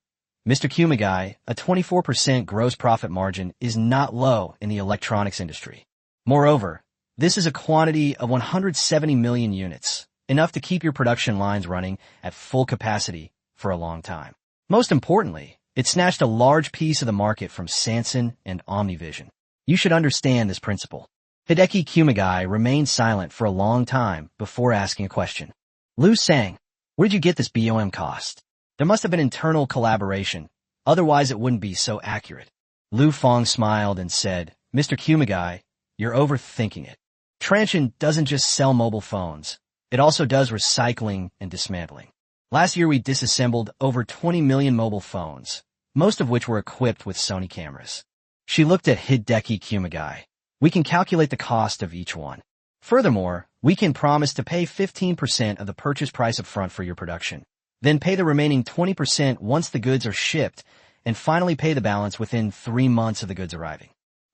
Mr. Kumagai, a 24% gross profit margin is not low in the electronics industry. Moreover, this is a quantity of 170 million units, enough to keep your production lines running at full capacity for a long time. Most importantly, it snatched a large piece of the market from Sanson and OmniVision. You should understand this principle. Hideki Kumagai remained silent for a long time before asking a question. Lu sang, where did you get this BOM cost? There must have been internal collaboration, otherwise it wouldn't be so accurate. Lu Fong smiled and said, Mr. Kumagai, you're overthinking it. Transsion doesn't just sell mobile phones. It also does recycling and dismantling. Last year we disassembled over 20 million mobile phones, most of which were equipped with Sony cameras. She looked at Hideki Kumagai. We can calculate the cost of each one. Furthermore, we can promise to pay 15% of the purchase price up front for your production, then pay the remaining 20% once the goods are shipped, and finally pay the balance within 3 months of the goods arriving.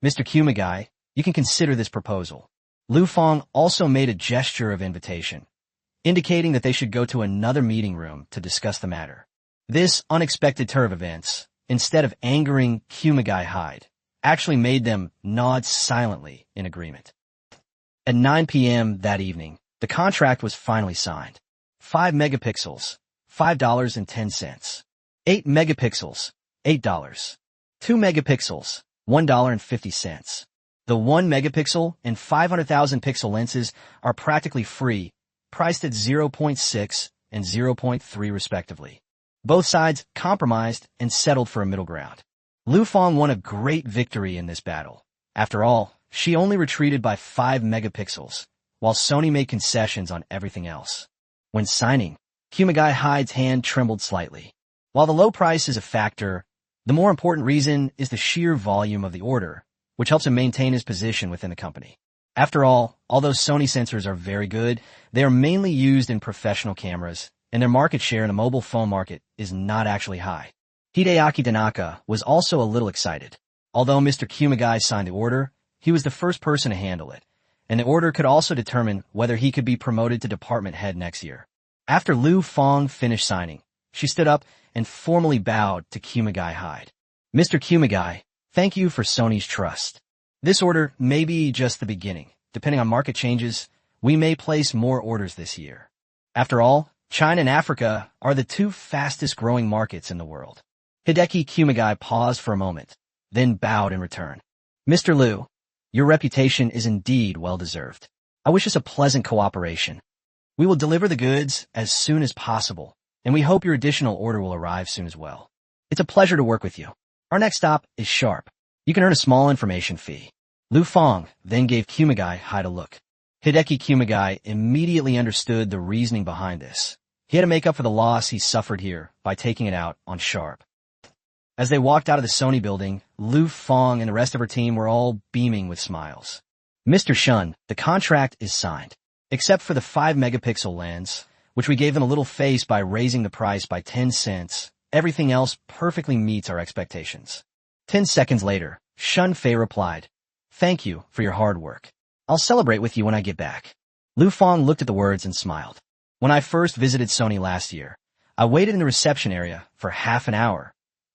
Mr. Kumagai, you can consider this proposal. Lu Fong also made a gesture of invitation, indicating that they should go to another meeting room to discuss the matter. This unexpected turn of events, instead of angering Kumagai Hyde, actually made them nod silently in agreement. At 9 p.m. that evening, the contract was finally signed. 5 megapixels, $5.10. 8 megapixels, $8. 2 megapixels, $1.50. The 1 megapixel and 500,000 pixel lenses are practically free, priced at 0.6 and 0.3 respectively. Both sides compromised and settled for a middle ground. Lu Fong won a great victory in this battle. After all, she only retreated by 5 megapixels, while Sony made concessions on everything else. When signing, Kumagai Hyde's hand trembled slightly. While the low price is a factor, the more important reason is the sheer volume of the order, which helps him maintain his position within the company. After all, although Sony sensors are very good, they are mainly used in professional cameras, and their market share in the mobile phone market is not actually high. Hideaki Tanaka was also a little excited. Although Mr. Kumagai signed the order, he was the first person to handle it, and the order could also determine whether he could be promoted to department head next year. After Lu Fong finished signing, she stood up and formally bowed to Kumagai Hyde. Mr. Kumagai, thank you for Sony's trust. This order may be just the beginning. Depending on market changes, we may place more orders this year. After all, China and Africa are the 2 fastest growing markets in the world. Hideki Kumagai paused for a moment, then bowed in return. Mr. Lu, your reputation is indeed well-deserved. I wish us a pleasant cooperation. We will deliver the goods as soon as possible, and we hope your additional order will arrive soon as well. It's a pleasure to work with you. Our next stop is Sharp. You can earn a small information fee. Lu Fong then gave Kumagai Hyde a look. Hideki Kumagai immediately understood the reasoning behind this. He had to make up for the loss he suffered here by taking it out on Sharp. As they walked out of the Sony building, Lu Fong and the rest of her team were all beaming with smiles. Mr. Shun, the contract is signed. Except for the 5 megapixel lens, which we gave them a little face by raising the price by 10 cents, everything else perfectly meets our expectations. 10 seconds later, Shun Fei replied, Thank you for your hard work. I'll celebrate with you when I get back. Lu Fong looked at the words and smiled. When I first visited Sony last year, I waited in the reception area for half an hour,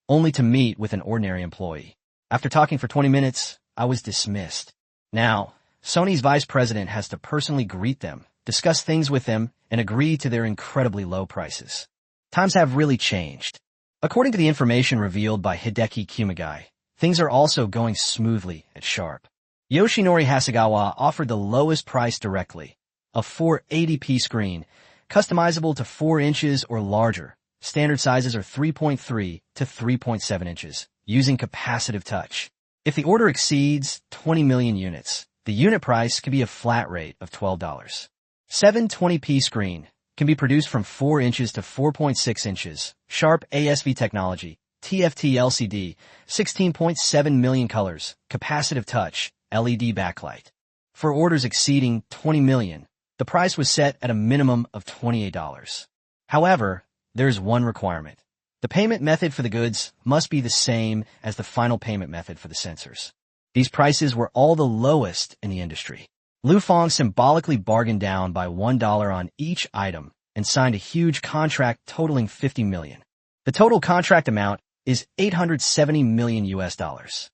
only to meet with an ordinary employee. After talking for 20 minutes, I was dismissed. Now, Sony's vice president has to personally greet them, discuss things with them, and agree to their incredibly low prices. Times have really changed. According to the information revealed by Hideki Kumagai, things are also going smoothly at Sharp. Yoshinori Hasegawa offered the lowest price directly, a 480p screen, customizable to 4 inches or larger. Standard sizes are 3.3 to 3.7 inches, using capacitive touch. If the order exceeds 20 million units, the unit price can be a flat rate of $12. 720p screen can be produced from 4 inches to 4.6 inches. Sharp ASV technology, TFT LCD, 16.7 million colors, capacitive touch, LED backlight. For orders exceeding 20 million, the price was set at a minimum of $28. However, there's one requirement. The payment method for the goods must be the same as the final payment method for the sensors. These prices were all the lowest in the industry. Lu Feng symbolically bargained down by $1 on each item and signed a huge contract totaling 50 million. The total contract amount is 870 million US dollars.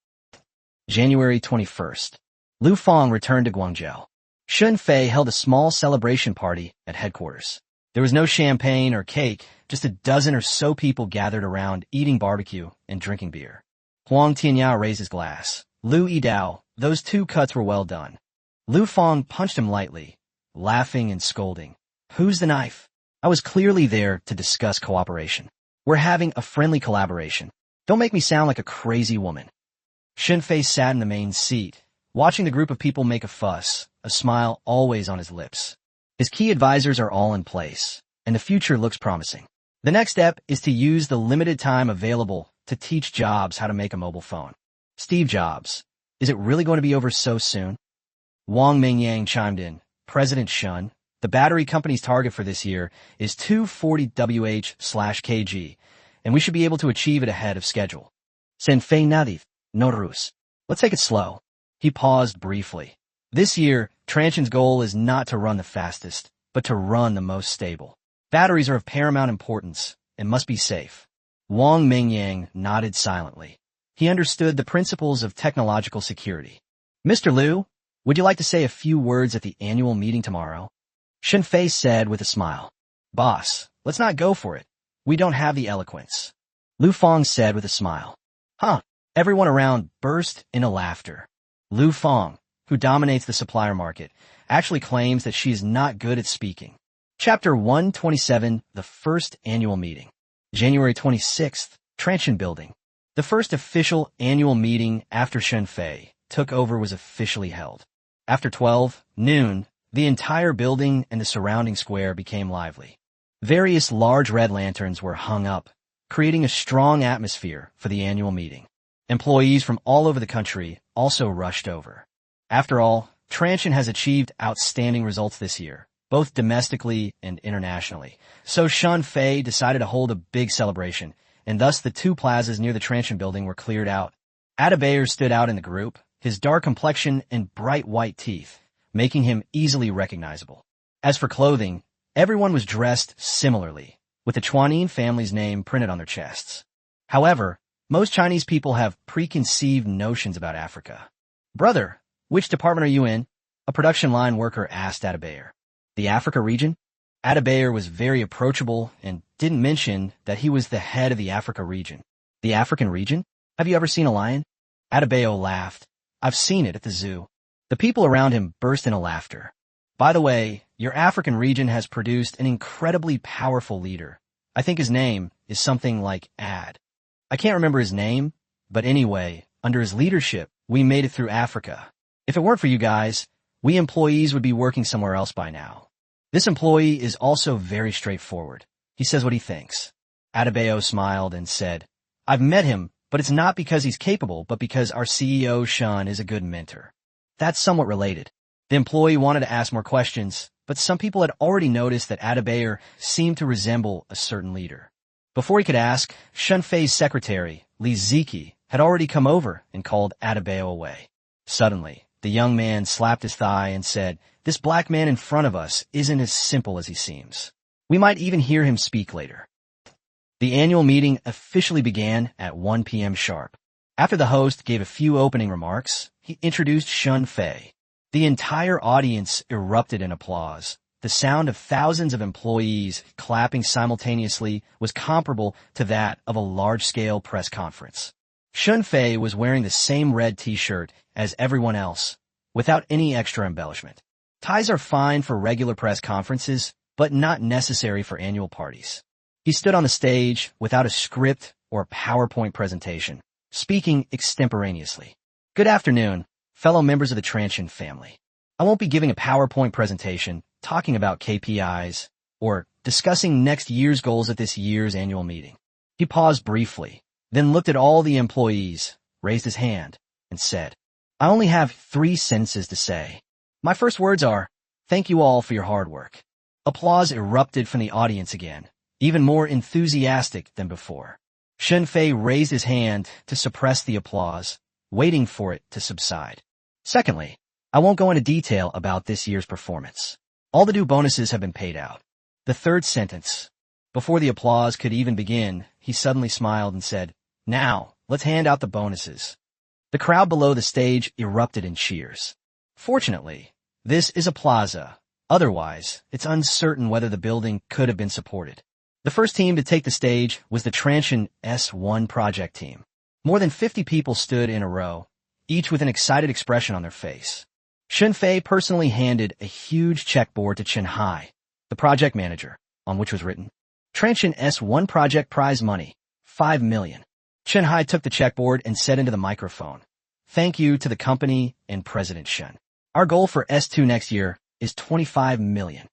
January 21st. Lu Feng returned to Guangzhou. Shun Fei held a small celebration party at headquarters. There was no champagne or cake, just a dozen or so people gathered around eating barbecue and drinking beer. Huang Tianya raised his glass. Lu Yidao, those 2 cuts were well done. Lu Feng punched him lightly, laughing and scolding. Who's the knife? I was clearly there to discuss cooperation. We're having a friendly collaboration. Don't make me sound like a crazy woman. Shun Fei sat in the main seat, watching the group of people make a fuss, a smile always on his lips. His key advisors are all in place, and the future looks promising. The next step is to use the limited time available to teach Jobs how to make a mobile phone. Steve Jobs, is it really going to be over so soon? Wang Mingyang chimed in. President Shun, the battery company's target for this year is 240 Wh/kg, and we should be able to achieve it ahead of schedule. Sen Fei Nadif, no Rus. Let's take it slow. He paused briefly. This year, Transsion's goal is not to run the fastest, but to run the most stable. Batteries are of paramount importance and must be safe. Wang Mingyang nodded silently. He understood the principles of technological security. Mr. Liu, would you like to say a few words at the annual meeting tomorrow? Shun Fei said with a smile. Boss, let's not go for it. We don't have the eloquence. Lu Feng said with a smile. Huh. Everyone around burst into laughter. Lu Feng, who dominates the supplier market, actually claims that she is not good at speaking. Chapter 127, the first annual meeting. January 26th, Transsion Building. The first official annual meeting after Shun Fei took over was officially held. After 12 noon, the entire building and the surrounding square became lively. Various large red lanterns were hung up, creating a strong atmosphere for the annual meeting. Employees from all over the country also rushed over. After all, Transsion has achieved outstanding results this year, both domestically and internationally. So Shun Fei decided to hold a big celebration, and thus the 2 plazas near the Transsion building were cleared out. Adabayer stood out in the group, his dark complexion and bright white teeth, making him easily recognizable. As for clothing, everyone was dressed similarly, with the Chuanin family's name printed on their chests. However, most Chinese people have preconceived notions about Africa. Brother, which department are you in? A production line worker asked Adabayer. The Africa region? Adabayer was very approachable and didn't mention that he was the head of the Africa region. The African region? Have you ever seen a lion? Adabayo laughed. I've seen it at the zoo. The people around him burst into laughter. By the way, your African region has produced an incredibly powerful leader. I think his name is something like Ad. I can't remember his name, but anyway, under his leadership, we made it through Africa. If it weren't for you guys, we employees would be working somewhere else by now. This employee is also very straightforward. He says what he thinks. Adebayo smiled and said, I've met him, but it's not because he's capable, but because our CEO, Shun, is a good mentor. That's somewhat related. The employee wanted to ask more questions, but some people had already noticed that Adebayer seemed to resemble a certain leader. Before he could ask, Shun Fei's secretary, Li Ziki, had already come over and called Adebayo away. Suddenly, the young man slapped his thigh and said, This black man in front of us isn't as simple as he seems. We might even hear him speak later. The annual meeting officially began at 1 p.m. sharp. After the host gave a few opening remarks, he introduced Shun Fei. The entire audience erupted in applause. The sound of thousands of employees clapping simultaneously was comparable to that of a large-scale press conference. Shun Fei was wearing the same red t-shirt as everyone else, without any extra embellishment. Ties are fine for regular press conferences, but not necessary for annual parties. He stood on the stage without a script or a PowerPoint presentation, speaking extemporaneously. Good afternoon, fellow members of the Transsion family. I won't be giving a PowerPoint presentation talking about KPIs or discussing next year's goals at this year's annual meeting. He paused briefly, then looked at all the employees, raised his hand, and said, I only have 3 sentences to say. My first words are, thank you all for your hard work. Applause erupted from the audience again, even more enthusiastic than before. Shunfei raised his hand to suppress the applause, waiting for it to subside. Secondly, I won't go into detail about this year's performance. All the due bonuses have been paid out. The third sentence. Before the applause could even begin, he suddenly smiled and said, Now, let's hand out the bonuses. The crowd below the stage erupted in cheers. Fortunately, this is a plaza. Otherwise, it's uncertain whether the building could have been supported. The first team to take the stage was the Transsion S1 project team. More than 50 people stood in a row, each with an excited expression on their face. Shunfei personally handed a huge checkboard to Chenhai, the project manager, on which was written, Transsion S1 project prize money, 5 million. Chenhai took the checkboard and said into the microphone, Thank you to the company and President Shen. Our goal for S2 next year is 25 million.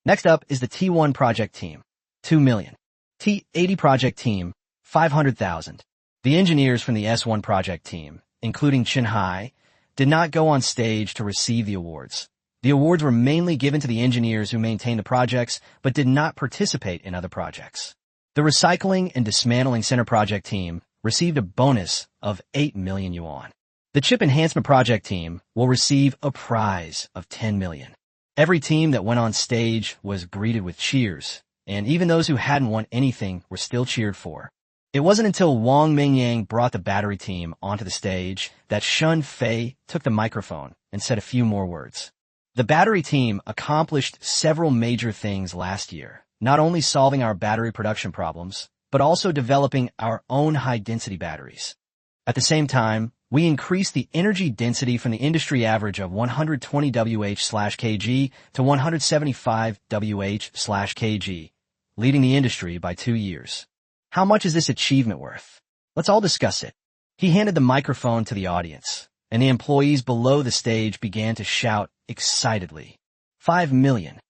Next up is the T1 project team, 2 million. T80 project team, 500,000. The engineers from the S1 project team, including Chenhai, did not go on stage to receive the awards. The awards were mainly given to the engineers who maintained the projects but did not participate in other projects. The Recycling and Dismantling Center project team received a bonus of 8 million yuan. The Chip Enhancement project team will receive a prize of 10 million. Every team that went on stage was greeted with cheers, and even those who hadn't won anything were still cheered for. It wasn't until Wang Mingyang brought the battery team onto the stage that Shun Fei took the microphone and said a few more words. The battery team accomplished several major things last year, not only solving our battery production problems, but also developing our own high-density batteries. At the same time, we increased the energy density from the industry average of 120 Wh/kg to 175 Wh/kg, leading the industry by 2 years. How much is this achievement worth? Let's all discuss it. He handed the microphone to the audience, and the employees below the stage began to shout excitedly. 5 million.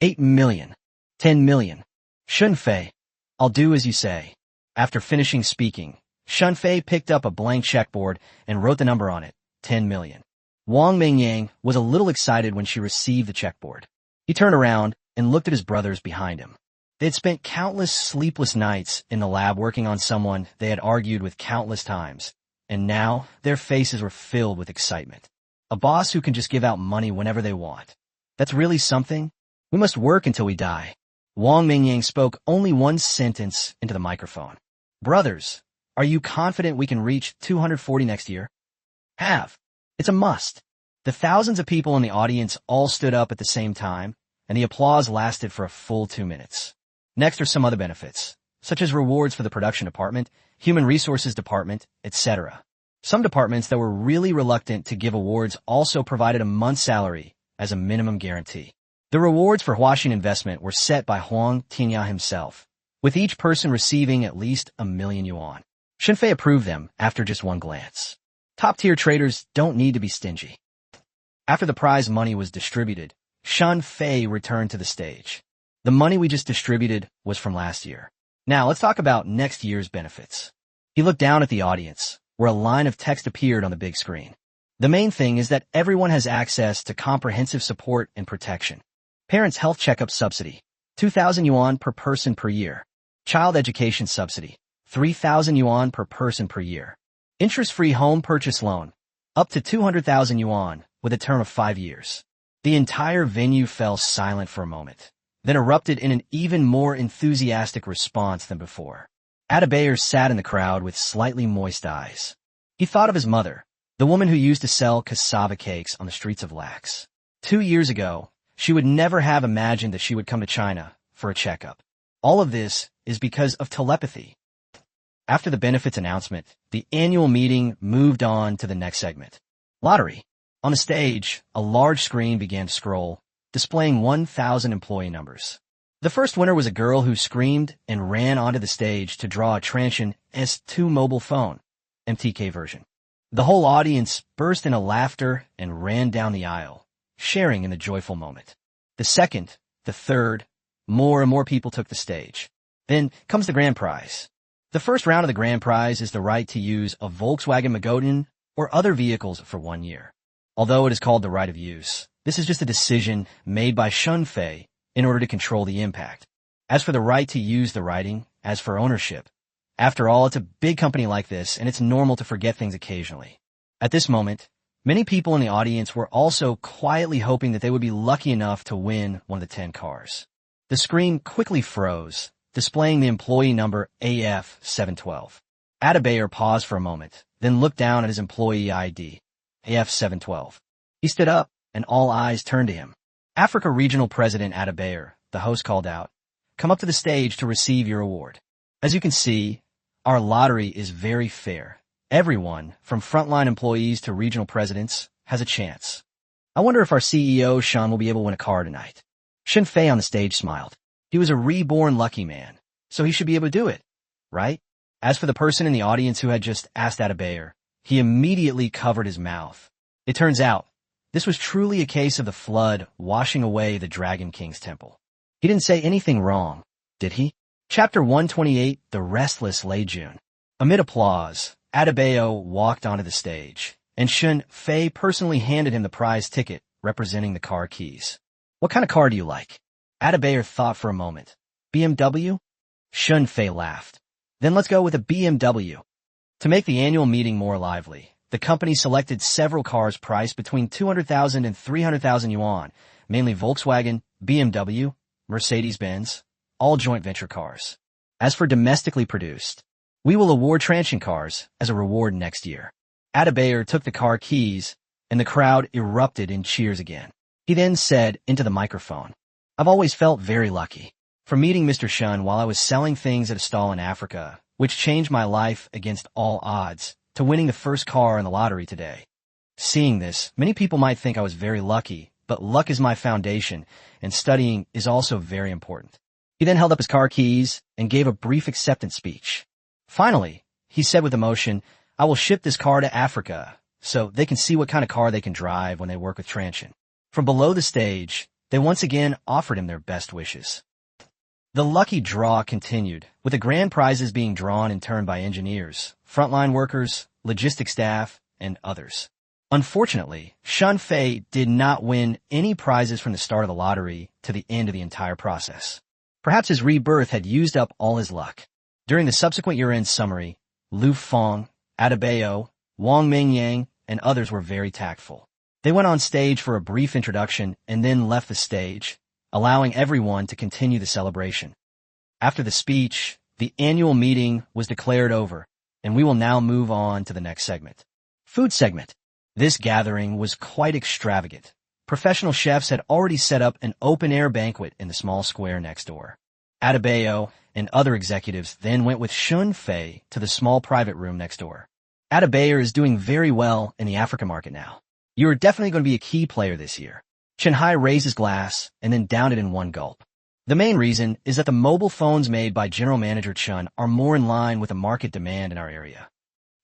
8 million. 10 million. Shunfei, I'll do as you say. After finishing speaking, Shunfei picked up a blank checkboard and wrote the number on it, 10 million. Wang Mingyang was a little excited when she received the checkboard. He turned around and looked at his brothers behind him. They had spent countless sleepless nights in the lab working on someone they had argued with countless times, and now their faces were filled with excitement. A boss who can just give out money whenever they want. That's really something. We must work until we die. Wang Mingyang spoke only one sentence into the microphone. Brothers, are you confident we can reach 240 next year? It's a must. The thousands of people in the audience all stood up at the same time, and the applause lasted for a full 2 minutes. Next are some other benefits, such as rewards for the production department, human resources department, etc. Some departments that were really reluctant to give awards also provided a month's salary as a minimum guarantee. The rewards for Huaxin investment were set by Huang Tinya himself, with each person receiving at least 1 million yuan. Shunfei approved them after just one glance. Top-tier traders don't need to be stingy. After the prize money was distributed, Shunfei returned to the stage. The money we just distributed was from last year. Now let's talk about next year's benefits. He looked down at the audience, where a line of text appeared on the big screen. The main thing is that everyone has access to comprehensive support and protection. Parents' health checkup subsidy, 2,000 yuan per person per year. Child education subsidy, 3,000 yuan per person per year. Interest-free home purchase loan, up to 200,000 yuan, with a term of 5 years. The entire venue fell silent for a moment, then erupted in an even more enthusiastic response than before. Adabayer sat in the crowd with slightly moist eyes. He thought of his mother, the woman who used to sell cassava cakes on the streets of Lax. 2 years ago, she would never have imagined that she would come to China for a checkup. All of this is because of telepathy. After the benefits announcement, the annual meeting moved on to the next segment. Lottery. On the stage, a large screen began to scroll, displaying 1,000 employee numbers. The first winner was a girl who screamed and ran onto the stage to draw a Transsion S2 mobile phone, MTK version. The whole audience burst into laughter and ran down the aisle, sharing in the joyful moment. The second, the third, more and more people took the stage. Then comes the grand prize. The first round of the grand prize is the right to use a Volkswagen Magotan or other vehicles for 1 year. Although it is called the right of use, this is just a decision made by Shunfei in order to control the impact. As for the right to use the writing, as for ownership, after all, it's a big company like this, and it's normal to forget things occasionally. At this moment, many people in the audience were also quietly hoping that they would be lucky enough to win one of the 10 cars. The screen quickly froze, displaying the employee number AF712. Adebayor paused for a moment, then looked down at his employee ID, AF712. He stood up, and all eyes turned to him. Africa Regional President Adebayor, the host called out, "Come up to the stage to receive your award." As you can see, our lottery is very fair. Everyone, from frontline employees to regional presidents, has a chance. I wonder if our CEO, Sean, will be able to win a car tonight. Shunfei on the stage smiled. He was a reborn lucky man, so he should be able to do it, right? As for the person in the audience who had just asked Adebayor, he immediately covered his mouth. It turns out, this was truly a case of the flood washing away the Dragon King's temple. He didn't say anything wrong, did he? Chapter 128, The Restless Leijun. Amid applause, Adebayo walked onto the stage, and Shunfei personally handed him the prize ticket representing the car keys. "What kind of car do you like?" Adebayor thought for a moment. "BMW?" Shunfei laughed. "Then let's go with a BMW." To make the annual meeting more lively, the company selected several cars priced between 200,000 and 300,000 yuan, mainly Volkswagen, BMW, Mercedes-Benz, all joint venture cars. As for domestically produced, we will award Transsion cars as a reward next year. Adebayor took the car keys, and the crowd erupted in cheers again. He then said into the microphone, "I've always felt very lucky. From meeting Mr. Shun while I was selling things at a stall in Africa, which changed my life against all odds, to winning the first car in the lottery today. Seeing this, many people might think I was very lucky, but luck is my foundation, and studying is also very important." He then held up his car keys and gave a brief acceptance speech. Finally, he said with emotion, "I will ship this car to Africa, so they can see what kind of car they can drive when they work with Transsion." From below the stage, they once again offered him their best wishes. The lucky draw continued, with the grand prizes being drawn in turn by engineers, frontline workers, logistics staff, and others. Unfortunately, Shunfei did not win any prizes from the start of the lottery to the end of the entire process. Perhaps his rebirth had used up all his luck. During the subsequent year-end summary, Lu Feng, Adebayo, Wang Mingyang, and others were very tactful. They went on stage for a brief introduction and then left the stage, allowing everyone to continue the celebration. After the speech, the annual meeting was declared over, and we will now move on to the next segment. Food segment. This gathering was quite extravagant. Professional chefs had already set up an open-air banquet in the small square next door. Adebayo and other executives then went with Shunfei to the small private room next door. Adebayor is doing very well in the Africa market now. You are definitely going to be a key player this year. Chenhai raised his glass and then downed it in one gulp. The main reason is that the mobile phones made by General Manager Chun are more in line with the market demand in our area.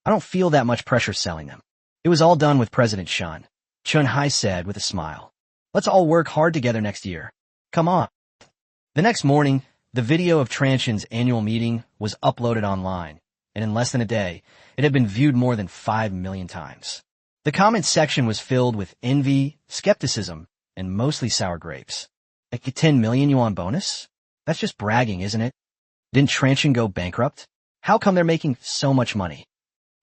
I don't feel that much pressure selling them. It was all done with President Shun. Chunhai said with a smile. Let's all work hard together next year. Come on. The next morning, the video of Transsion's annual meeting was uploaded online, and in less than a day, it had been viewed more than 5 million times. The comment section was filled with envy, skepticism, and mostly sour grapes. A 10 million yuan bonus? That's just bragging, isn't it? Didn't Transsion go bankrupt? How come they're making so much money?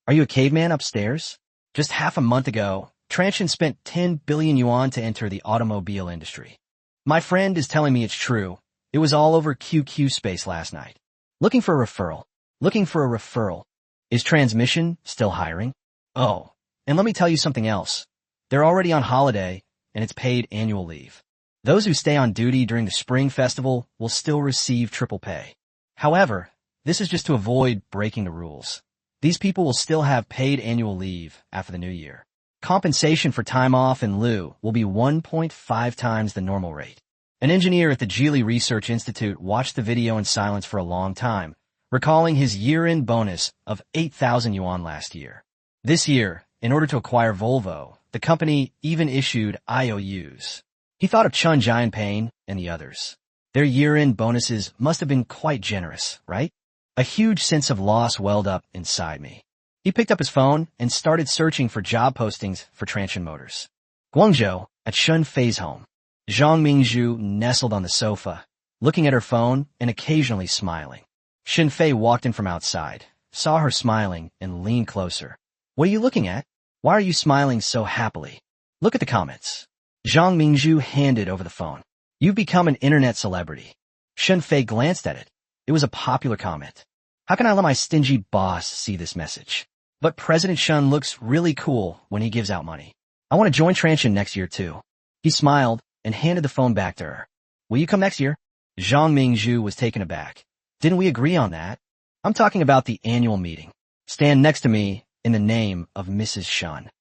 Are you a caveman upstairs? Just half a month ago, Transsion spent 10 billion yuan to enter the automobile industry. My friend is telling me it's true. It was all over QQ space last night. Looking for a referral. Looking for a referral. Is Transmission still hiring? Oh, and let me tell you something else. They're already on holiday, and it's paid annual leave. Those who stay on duty during the Spring Festival will still receive triple pay. However, this is just to avoid breaking the rules. These people will still have paid annual leave after the new year. Compensation for time off in lieu will be 1.5 times the normal rate. An engineer at the Geely Research Institute watched the video in silence for a long time, recalling his year-end bonus of 8,000 yuan last year. This year, in order to acquire Volvo, the company even issued IOUs. He thought of Chun Jianping and the others. Their year-end bonuses must have been quite generous, right? A huge sense of loss welled up inside me. He picked up his phone and started searching for job postings for Transsion Motors. Guangzhou, at Shun Fei's home. Zhang Mingzhu nestled on the sofa, looking at her phone and occasionally smiling. Shun Fei walked in from outside, saw her smiling, and leaned closer. What are you looking at? Why are you smiling so happily? Look at the comments. Zhang Mingzhu handed over the phone. You've become an internet celebrity. Shun Fei glanced at it. It was a popular comment. How can I let my stingy boss see this message? But President Shun looks really cool when he gives out money. I want to join Transsion next year too. He smiled and handed the phone back to her. Will you come next year? Zhang Mingzhu was taken aback. Didn't we agree on that? I'm talking about the annual meeting. Stand next to me in the name of Mrs. Shun.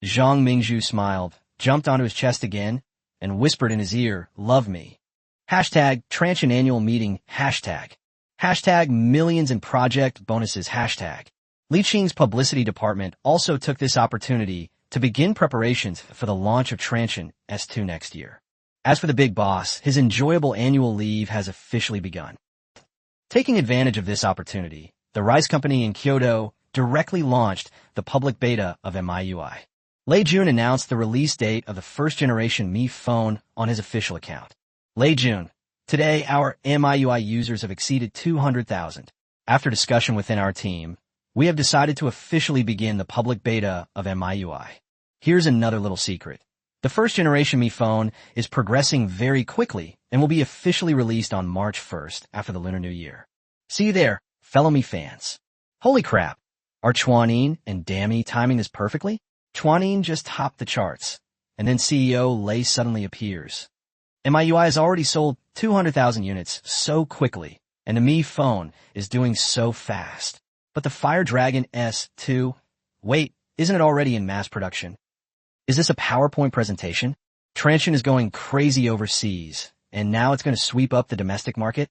Zhang Mingzhu smiled, jumped onto his chest again, and whispered in his ear, love me. Hashtag Transsion annual meeting hashtag. Hashtag millions in project bonuses hashtag. Li Qing's publicity department also took this opportunity to begin preparations for the launch of Transsion S2 next year. As for the big boss, his enjoyable annual leave has officially begun. Taking advantage of this opportunity, the rice company in Kyoto directly launched the public beta of MIUI. Lei Jun announced the release date of the first-generation Mi phone on his official account. Lei Jun, today our MIUI users have exceeded 200,000. After discussion within our team, we have decided to officially begin the public beta of MIUI. Here's another little secret. The first-generation Mi phone is progressing very quickly and will be officially released on March 1st after the Lunar New Year. See you there, fellow Mi fans. Holy crap! Are Chuanin and Dammy timing this perfectly? Chuanin just topped the charts, and then CEO Lei suddenly appears. MIUI has already sold 200,000 units so quickly, and the Mi phone is doing so fast. But the Fire Dragon S2, wait, isn't it already in mass production? Is this a PowerPoint presentation? Transsion is going crazy overseas, and now it's going to sweep up the domestic market?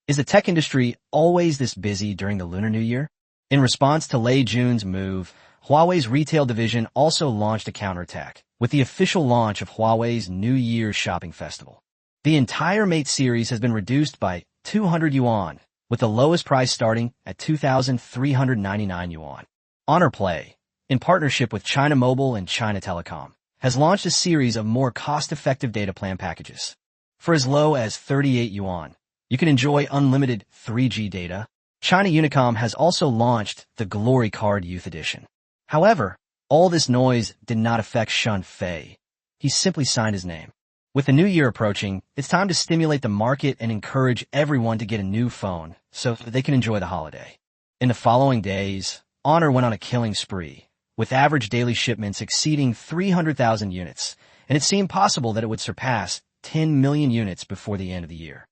Is the tech industry always this busy during the Lunar New Year? In response to Lei Jun's move, Huawei's retail division also launched a counterattack with the official launch of Huawei's New Year's shopping festival. The entire Mate series has been reduced by 200 yuan, with the lowest price starting at 2,399 yuan. Honor Play, in partnership with China Mobile and China Telecom, has launched a series of more cost-effective data plan packages. For as low as 38 yuan, you can enjoy unlimited 3G data. China Unicom has also launched the Glory Card Youth Edition. However, all this noise did not affect Shun Fei. He simply signed his name. With the new year approaching, it's time to stimulate the market and encourage everyone to get a new phone so that they can enjoy the holiday. In the following days, Honor went on a killing spree, with average daily shipments exceeding 300,000 units, and it seemed possible that it would surpass 10 million units before the end of the year.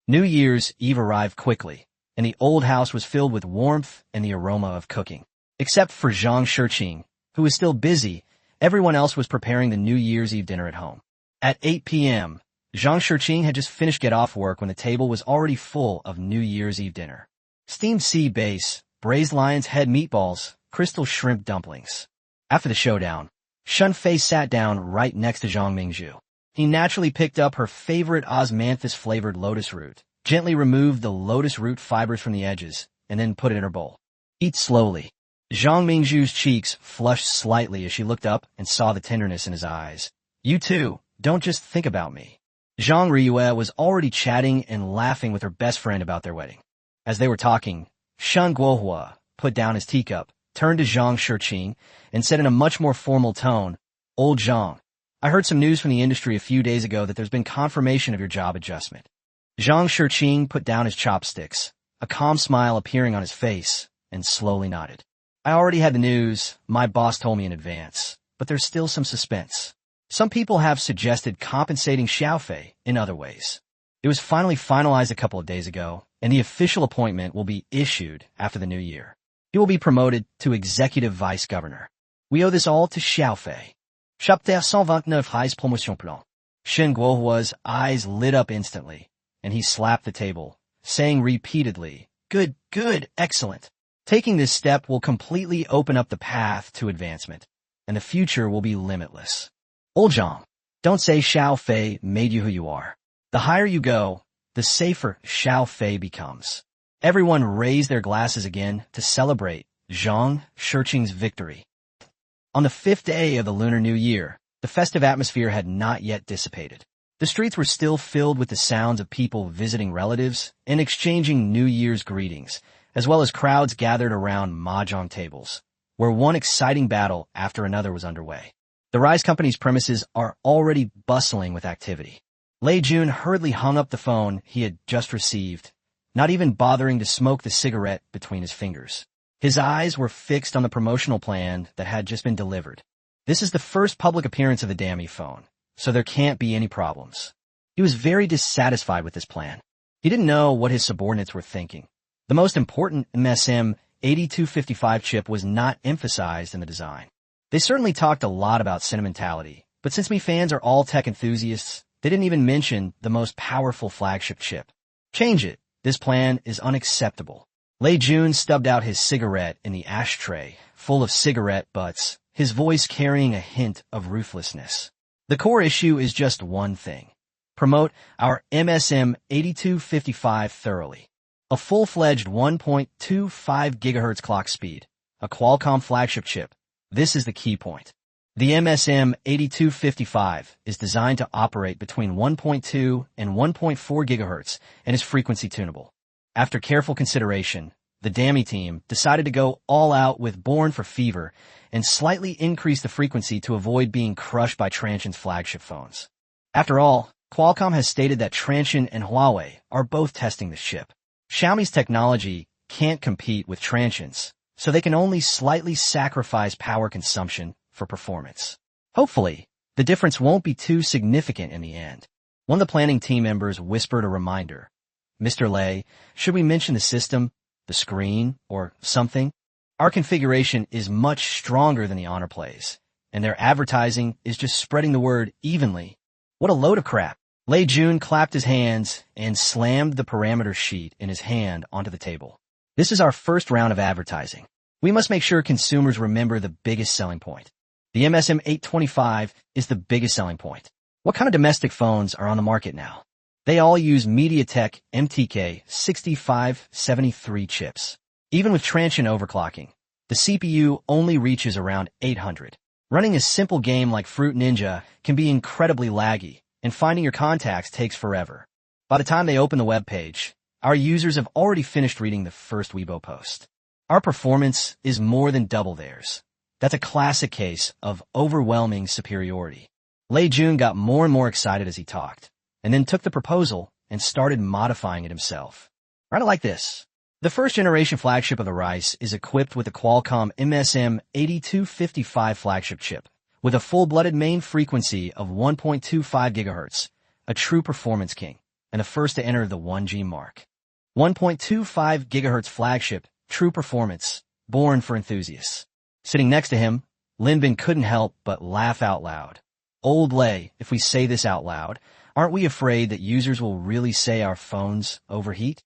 New Year's Eve arrived quickly, and the old house was filled with warmth and the aroma of cooking. Except for Zhang Shiqing, who was still busy, everyone else was preparing the New Year's Eve dinner at home. At 8 p.m., Zhang Shiqing had just finished get off work when the table was already full of New Year's Eve dinner. Steamed sea bass, braised lion's head meatballs, crystal shrimp dumplings. After the showdown, Shun Fei sat down right next to Zhang Mingzhu. He naturally picked up her favorite osmanthus-flavored lotus root, gently removed the lotus root fibers from the edges, and then put it in her bowl. Eat slowly. Zhang Mingzhu's cheeks flushed slightly as she looked up and saw the tenderness in his eyes. You too, don't just think about me. Zhang Riyue was already chatting and laughing with her best friend about their wedding. As they were talking, Shun Guohua put down his teacup, turned to Zhang Shiqing, and said in a much more formal tone, Old Zhang, I heard some news from the industry a few days ago that there's been confirmation of your job adjustment. Zhang Shiqing put down his chopsticks, a calm smile appearing on his face, and slowly nodded. I already had the news, my boss told me in advance, but there's still some suspense. Some people have suggested compensating Xiaofei in other ways. It was finally finalized a couple of days ago, and the official appointment will be issued after the new year. He will be promoted to executive vice governor. We owe this all to Xiaofei. Chapter 129 Highs Promotion Plan. Shen Guohua's eyes lit up instantly, and he slapped the table, saying repeatedly, "Good, good, excellent. Taking this step will completely open up the path to advancement, and the future will be limitless. Oljong, don't say Xiaofei made you who you are. The higher you go, the safer Xiaofei becomes." Everyone raised their glasses again to celebrate Zhang Shiqing's victory. On the 5th day of the Lunar New Year, the festive atmosphere had not yet dissipated. The streets were still filled with the sounds of people visiting relatives and exchanging New Year's greetings, as well as crowds gathered around mahjong tables, where one exciting battle after another was underway. The Rise Company's premises are already bustling with activity. Lei Jun hurriedly hung up the phone he had just received, not even bothering to smoke the cigarette between his fingers. His eyes were fixed on the promotional plan that had just been delivered. This is the first public appearance of the damn phone, so there can't be any problems. He was very dissatisfied with this plan. He didn't know what his subordinates were thinking. The most important MSM 8255 chip was not emphasized in the design. They certainly talked a lot about sentimentality, but since Mi fans are all tech enthusiasts, they didn't even mention the most powerful flagship chip. Change it. This plan is unacceptable. Lei Jun stubbed out his cigarette in the ashtray, full of cigarette butts, his voice carrying a hint of ruthlessness. The core issue is just one thing. Promote our MSM 8255 thoroughly. A full-fledged 1.25 GHz clock speed, a Qualcomm flagship chip. This is the key point. The MSM 8255 is designed to operate between 1.2 and 1.4 GHz and is frequency tunable. After careful consideration, the Dammy team decided to go all out with Born for Fever and slightly increase the frequency to avoid being crushed by Transsion's flagship phones. After all, Qualcomm has stated that Transsion and Huawei are both testing this chip. Xiaomi's technology can't compete with Transsion's, so they can only slightly sacrifice power consumption for performance. Hopefully, the difference won't be too significant in the end. One of the planning team members whispered a reminder. "Mr. Lei, should we mention the system, the screen, or something? Our configuration is much stronger than the Honor plays, and their advertising is just spreading the word evenly." What a load of crap. Lei Jun clapped his hands and slammed the parameter sheet in his hand onto the table. This is our first round of advertising. We must make sure consumers remember the biggest selling point. The MSM 825 is the biggest selling point. What kind of domestic phones are on the market now? They all use MediaTek MTK 6573 chips. Even with Transsion overclocking, the CPU only reaches around 800. Running a simple game like Fruit Ninja can be incredibly laggy, and finding your contacts takes forever. By the time they open the web page, our users have already finished reading the first Weibo post. Our performance is more than double theirs. That's a classic case of overwhelming superiority. Lei Jun got more and more excited as he talked, and then took the proposal and started modifying it himself. Right like this. The first generation flagship of the Rice is equipped with the Qualcomm MSM 8255 flagship chip, with a full-blooded main frequency of 1.25 GHz, a true performance king, and the first to enter the 1G mark. 1.25 GHz flagship, true performance, born for enthusiasts. Sitting next to him, Lin Bin couldn't help but laugh out loud. Old Lei, if we say this out loud, aren't we afraid that users will really say our phones overheat?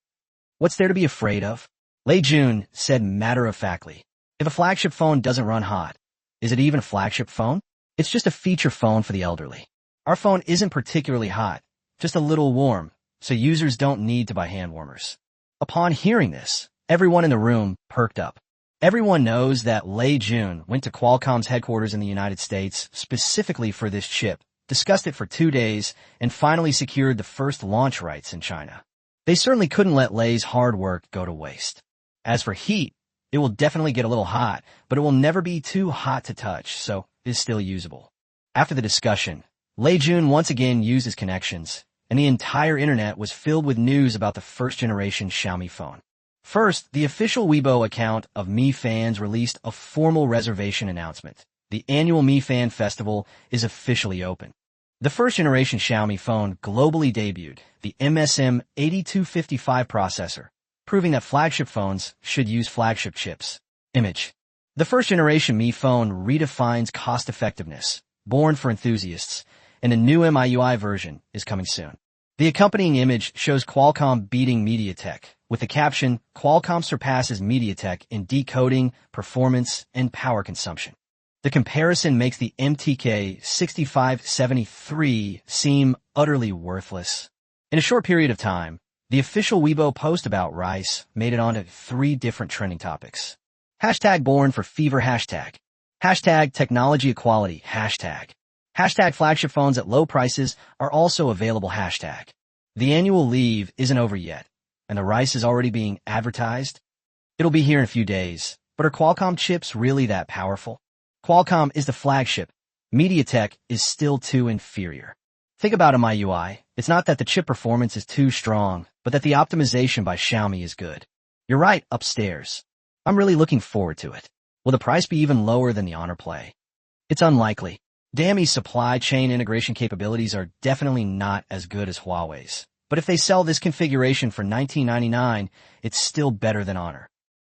What's there to be afraid of? Lei Jun said matter-of-factly. If a flagship phone doesn't run hot, is it even a flagship phone? It's just a feature phone for the elderly. Our phone isn't particularly hot, just a little warm, so users don't need to buy hand warmers. Upon hearing this, everyone in the room perked up. Everyone knows that Lei Jun went to Qualcomm's headquarters in the United States specifically for this chip, discussed it for 2 days, and finally secured the first launch rights in China. They certainly couldn't let Lei's hard work go to waste. As for heat, it will definitely get a little hot, but it will never be too hot to touch, so it is still usable. After the discussion, Lei Jun once again used his connections, and the entire internet was filled with news about the first-generation Xiaomi phone. First, the official Weibo account of Mi Fans released a formal reservation announcement. The annual Mi Fan Festival is officially open. The first-generation Xiaomi phone globally debuted the MSM 8255 processor, proving that flagship phones should use flagship chips. Image. The first-generation Mi phone redefines cost-effectiveness, born for enthusiasts, and a new MIUI version is coming soon. The accompanying image shows Qualcomm beating MediaTek, with the caption, "Qualcomm surpasses MediaTek in decoding, performance, and power consumption." The comparison makes the MTK 6573 seem utterly worthless. In a short period of time, the official Weibo post about Rice made it onto 3 different trending topics. Hashtag born for fever hashtag. Hashtag technology equality hashtag. Hashtag flagship phones at low prices are also available hashtag. The annual leave isn't over yet, and the Rice is already being advertised. It'll be here in a few days, but are Qualcomm chips really that powerful? Qualcomm is the flagship. MediaTek is still too inferior. Think about MIUI. It's not that the chip performance is too strong, but that the optimization by Xiaomi is good. You're right, upstairs. I'm really looking forward to it. Will the price be even lower than the Honor Play? It's unlikely. Xiaomi's supply chain integration capabilities are definitely not as good as Huawei's. But if they sell this configuration for $19.99, it's still better than Honor.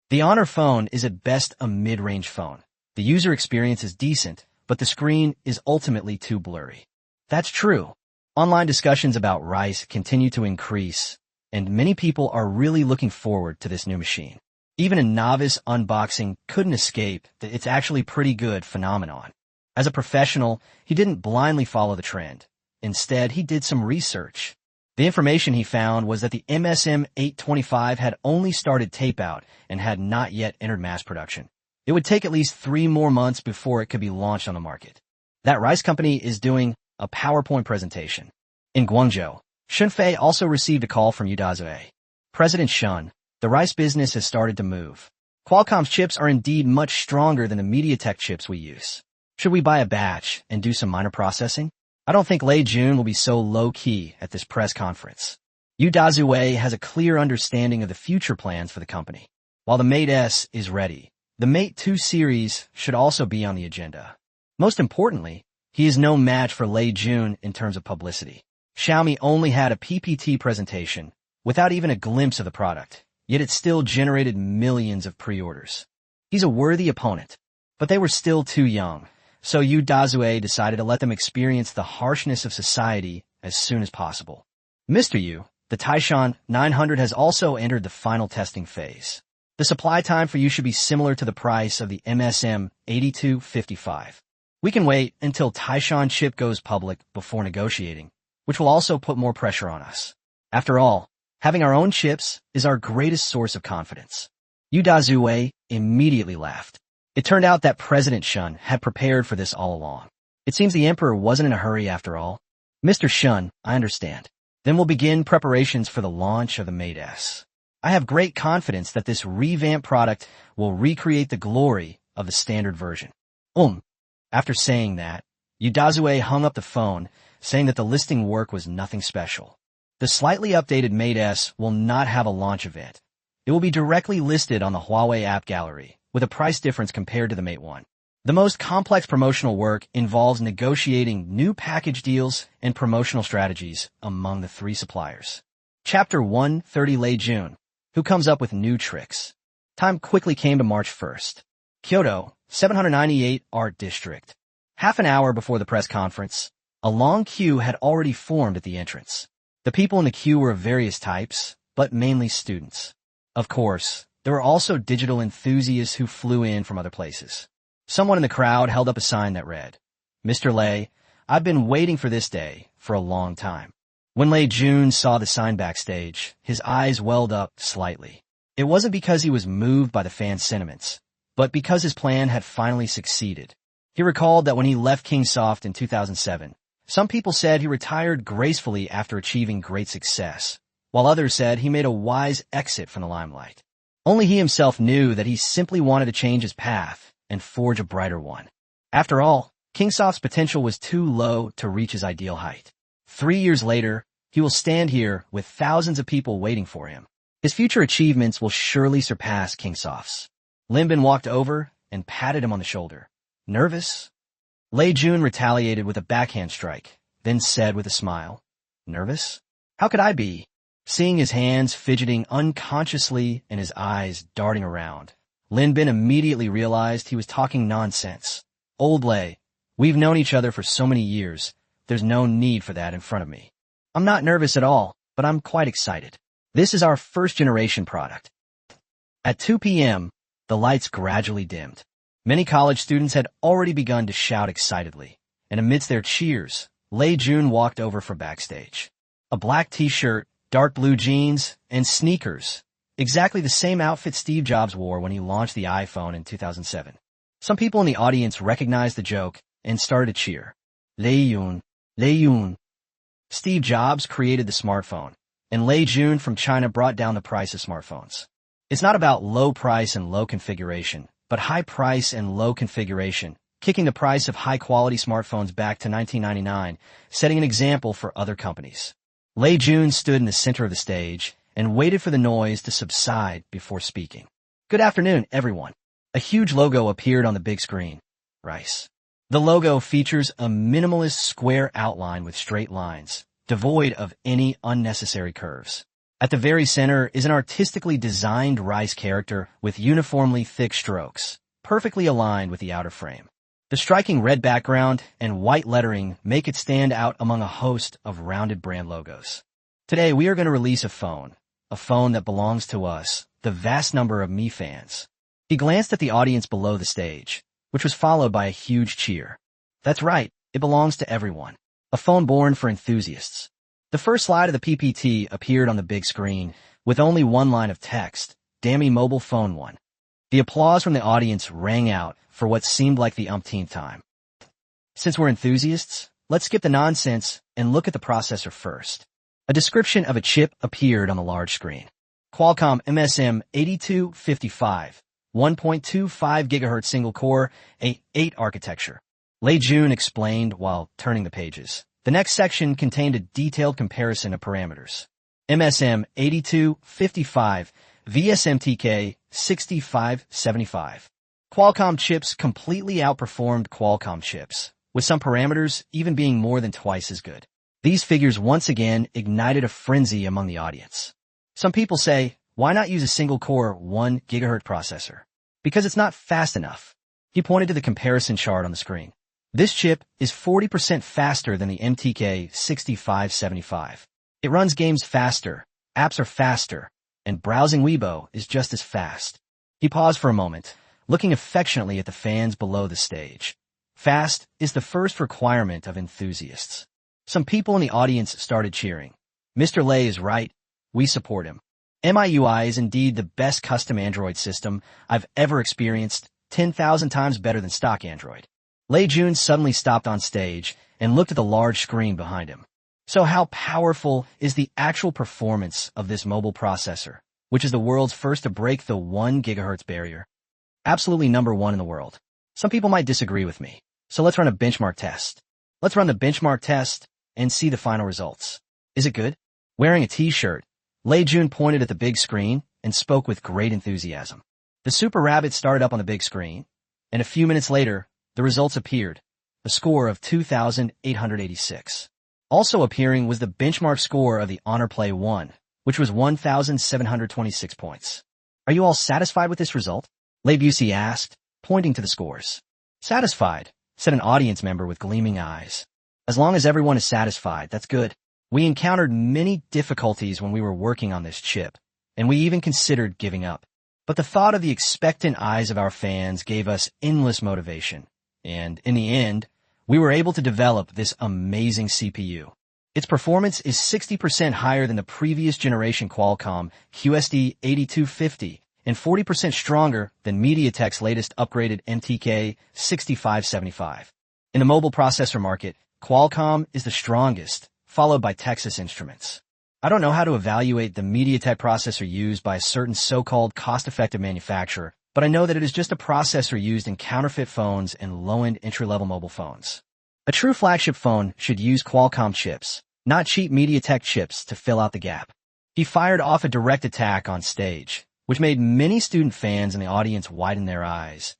The Honor phone is at best a mid-range phone. The user experience is decent, but the screen is ultimately too blurry. That's true. Online discussions about Rice continue to increase, and many people are really looking forward to this new machine. Even a novice unboxing couldn't escape that it's actually pretty good phenomenon. As a professional, he didn't blindly follow the trend. Instead, he did some research. The information he found was that the MSM 825 had only started tape-out and had not yet entered mass production. It would take at least 3 more months before it could be launched on the market. That Rice company is doing a PowerPoint presentation. In Guangzhou, Shunfei also received a call from Udazue. President Shun, the Rice business has started to move. Qualcomm's chips are indeed much stronger than the MediaTek chips we use. Should we buy a batch and do some minor processing? I don't think Lei Jun will be so low-key at this press conference. Udazue has a clear understanding of the future plans for the company. While the Mate S is ready, the Mate 2 series should also be on the agenda. Most importantly, he is no match for Lei Jun in terms of publicity. Xiaomi only had a PPT presentation without even a glimpse of the product, yet it still generated millions of pre-orders. He's a worthy opponent, but they were still too young, so Udazue decided to let them experience the harshness of society as soon as possible. Mr. Yu, the Taishan 900 has also entered the final testing phase. The supply time for you should be similar to the price of the MSM 8255. We can wait until Taishan chip goes public before negotiating, which will also put more pressure on us. After all, having our own chips is our greatest source of confidence. Udazue immediately laughed. It turned out that President Shun had prepared for this all along. It seems the emperor wasn't in a hurry after all. Mr. Shun, I understand. Then we'll begin preparations for the launch of the Mate S. I have great confidence that this revamped product will recreate the glory of the standard version. After saying that, Udazue hung up the phone, saying that the listing work was nothing special. The slightly updated Mate S will not have a launch event. It will be directly listed on the Huawei app gallery, with a price difference compared to the Mate 1. The most complex promotional work involves negotiating new package deals and promotional strategies among the 3 suppliers. Chapter 130 Lei Jun, who comes up with new tricks. Time quickly came to March 1st. Kyoto, 798 Art District. Half an hour before the press conference, a long queue had already formed at the entrance. The people in the queue were of various types, but mainly students. Of course, there were also digital enthusiasts who flew in from other places. Someone in the crowd held up a sign that read, "Mr. Lei, I've been waiting for this day for a long time." When Lei Jun saw the sign backstage, his eyes welled up slightly. It wasn't because he was moved by the fans' sentiments, but because his plan had finally succeeded. He recalled that when he left Kingsoft in 2007, some people said he retired gracefully after achieving great success, while others said he made a wise exit from the limelight. Only he himself knew that he simply wanted to change his path and forge a brighter one. After all, Kingsoft's potential was too low to reach his ideal height. 3 years later, he will stand here with thousands of people waiting for him. His future achievements will surely surpass Kingsoft's. Lin Bin walked over and patted him on the shoulder. "Nervous?" Lei Jun retaliated with a backhand strike, then said with a smile, "Nervous? How could I be?" Seeing his hands fidgeting unconsciously and his eyes darting around, Lin Bin immediately realized he was talking nonsense. Old Lei, we've known each other for so many years. There's no need for that in front of me. I'm not nervous at all, but I'm quite excited. This is our first-generation product. At 2 p.m., the lights gradually dimmed. Many college students had already begun to shout excitedly, and amidst their cheers, Lei Jun walked over from backstage. A black t-shirt, dark blue jeans, and sneakers. Exactly the same outfit Steve Jobs wore when he launched the iPhone in 2007. Some people in the audience recognized the joke and started to cheer. Lei Jun, Lei Jun. Steve Jobs created the smartphone, and Lei Jun from China brought down the price of smartphones. It's not about low price and low configuration, but high price and low configuration, kicking the price of high-quality smartphones back to 1999, setting an example for other companies. Lei Jun stood in the center of the stage and waited for the noise to subside before speaking. Good afternoon, everyone. A huge logo appeared on the big screen. Rice. The logo features a minimalist square outline with straight lines, devoid of any unnecessary curves. At the very center is an artistically designed rice character with uniformly thick strokes, perfectly aligned with the outer frame. The striking red background and white lettering make it stand out among a host of rounded brand logos. Today, we are going to release a phone that belongs to us, the vast number of me fans. He glanced at the audience below the stage, which was followed by a huge cheer. That's right, it belongs to everyone. A phone born for enthusiasts. The first slide of the PPT appeared on the big screen, with only one line of text, "Dammy mobile phone one." The applause from the audience rang out for what seemed like the umpteenth time. Since we're enthusiasts, let's skip the nonsense and look at the processor first. A description of a chip appeared on the large screen. Qualcomm MSM8255, 1.25 GHz single-core, A8 architecture. Lei Jun explained while turning the pages. The next section contained a detailed comparison of parameters. MSM8255 VSMTK 6575. Qualcomm chips completely outperformed Qualcomm chips, with some parameters even being more than twice as good. These figures once again ignited a frenzy among the audience. Some people say, why not use a single-core 1 GHz processor? Because it's not fast enough. He pointed to the comparison chart on the screen. This chip is 40% faster than the MTK 6575. It runs games faster, apps are faster, and browsing Weibo is just as fast. He paused for a moment, looking affectionately at the fans below the stage. Fast is the first requirement of enthusiasts. Some people in the audience started cheering. Mr. Lei is right. We support him. MIUI is indeed the best custom Android system I've ever experienced, 10,000 times better than stock Android. Lei Jun suddenly stopped on stage and looked at the large screen behind him. So how powerful is the actual performance of this mobile processor, which is the world's first to break the 1 GHz barrier? Absolutely number one in the world. Some people might disagree with me, so let's run a benchmark test. Let's run the benchmark test and see the final results. Is it good? Wearing a t-shirt, Lei Jun pointed at the big screen and spoke with great enthusiasm. The Super Rabbit started up on the big screen, and a few minutes later, the results appeared, a score of 2,886. Also appearing was the benchmark score of the Honor Play 1, which was 1,726 points. Are you all satisfied with this result? Lei Busey asked, pointing to the scores. Satisfied, said an audience member with gleaming eyes. As long as everyone is satisfied, that's good. We encountered many difficulties when we were working on this chip, and we even considered giving up. But the thought of the expectant eyes of our fans gave us endless motivation, and in the end, we were able to develop this amazing CPU. Its performance is 60% higher than the previous generation Qualcomm QSD 8250 and 40% stronger than MediaTek's latest upgraded MTK 6575. In the mobile processor market, Qualcomm is the strongest, followed by Texas Instruments. I don't know how to evaluate the MediaTek processor used by a certain so-called cost-effective manufacturer, but I know that it is just a processor used in counterfeit phones and low-end entry-level mobile phones. A true flagship phone should use Qualcomm chips, not cheap MediaTek chips to fill out the gap. He fired off a direct attack on stage, which made many student fans in the audience widen their eyes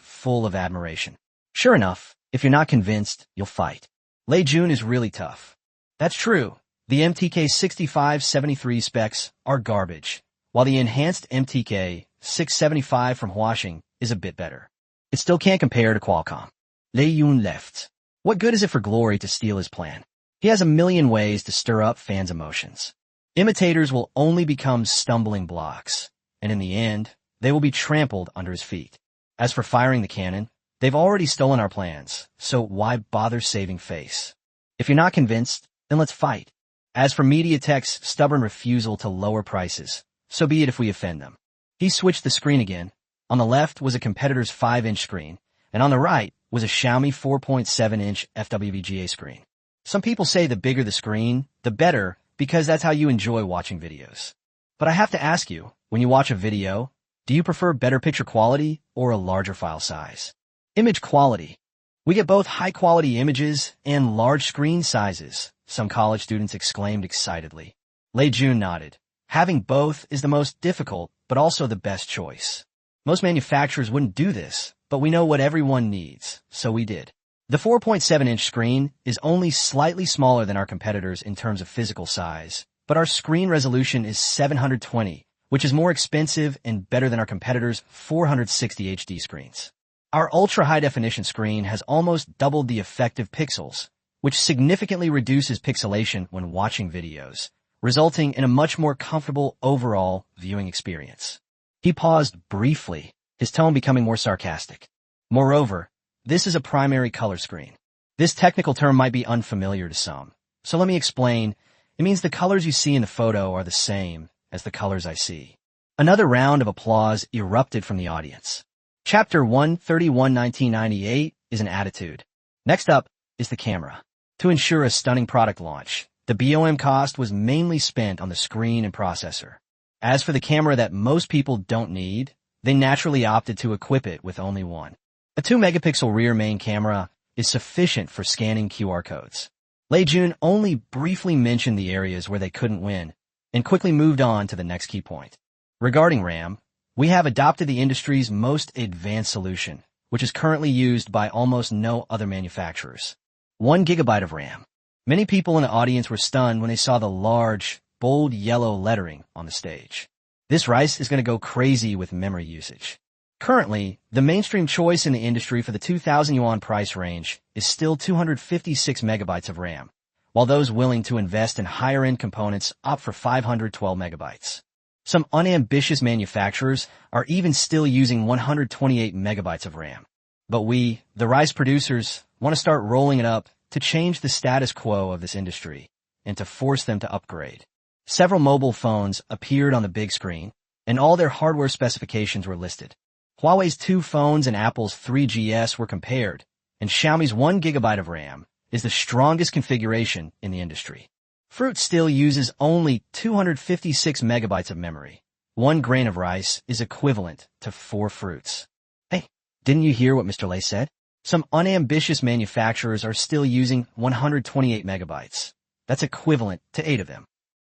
full of admiration. Sure enough, if you're not convinced, you'll fight. Lei Jun is really tough. That's true. The MTK 6573 specs are garbage. while the enhanced MTK 675 from Huasheng is a bit better. It still can't compare to Qualcomm. Lei Yun left. What good is it for Glory to steal his plan? He has a million ways to stir up fans' emotions. Imitators will only become stumbling blocks, and in the end, they will be trampled under his feet. As for firing the cannon, they've already stolen our plans, so why bother saving face? If you're not convinced, then let's fight. As for MediaTek's stubborn refusal to lower prices, so be it if we offend them. He switched the screen again. On the left was a competitor's 5-inch screen, and on the right was a Xiaomi 4.7-inch FWVGA screen. Some people say the bigger the screen, the better, because that's how you enjoy watching videos. But I have to ask you, when you watch a video, do you prefer better picture quality or a larger file size? Image quality. We get both high-quality images and large screen sizes, some college students exclaimed excitedly. Lei Jun nodded. Having both is the most difficult, but also the best choice. Most manufacturers wouldn't do this, but we know what everyone needs, so we did. The 4.7-inch screen is only slightly smaller than our competitors in terms of physical size, but our screen resolution is 720, which is more expensive and better than our competitors' 460 HD screens. Our ultra-high-definition screen has almost doubled the effective pixels, which significantly reduces pixelation when watching videos, resulting in a much more comfortable overall viewing experience. He paused briefly, his tone becoming more sarcastic. Moreover, this is a primary color screen. This technical term might be unfamiliar to some, so let me explain. It means the colors you see in the photo are the same as the colors I see. Another round of applause erupted from the audience. Chapter 131 1998 is an attitude. Next up is the camera. To ensure a stunning product launch, the BOM cost was mainly spent on the screen and processor. As for the camera that most people don't need, they naturally opted to equip it with only one. A 2-megapixel rear main camera is sufficient for scanning QR codes. Lei Jun only briefly mentioned the areas where they couldn't win and quickly moved on to the next key point. Regarding RAM, we have adopted the industry's most advanced solution, which is currently used by almost no other manufacturers. 1 gigabyte of RAM. Many people in the audience were stunned when they saw the large, bold yellow lettering on the stage. This rice is going to go crazy with memory usage. Currently, the mainstream choice in the industry for the 2,000 yuan price range is still 256 megabytes of RAM, while those willing to invest in higher-end components opt for 512 megabytes. Some unambitious manufacturers are even still using 128 megabytes of RAM. But we, the rice producers, want to start rolling it up to change the status quo of this industry and to force them to upgrade. Several mobile phones appeared on the big screen, and all their hardware specifications were listed. Huawei's 2 phones and Apple's 3GS were compared, and Xiaomi's 1 gigabyte of RAM is the strongest configuration in the industry. Fruit still uses only 256 megabytes of memory. 1 grain of rice is equivalent to 4 fruits. Hey, didn't you hear what Mr. Lei said? Some unambitious manufacturers are still using 128 megabytes. That's equivalent to 8 of them.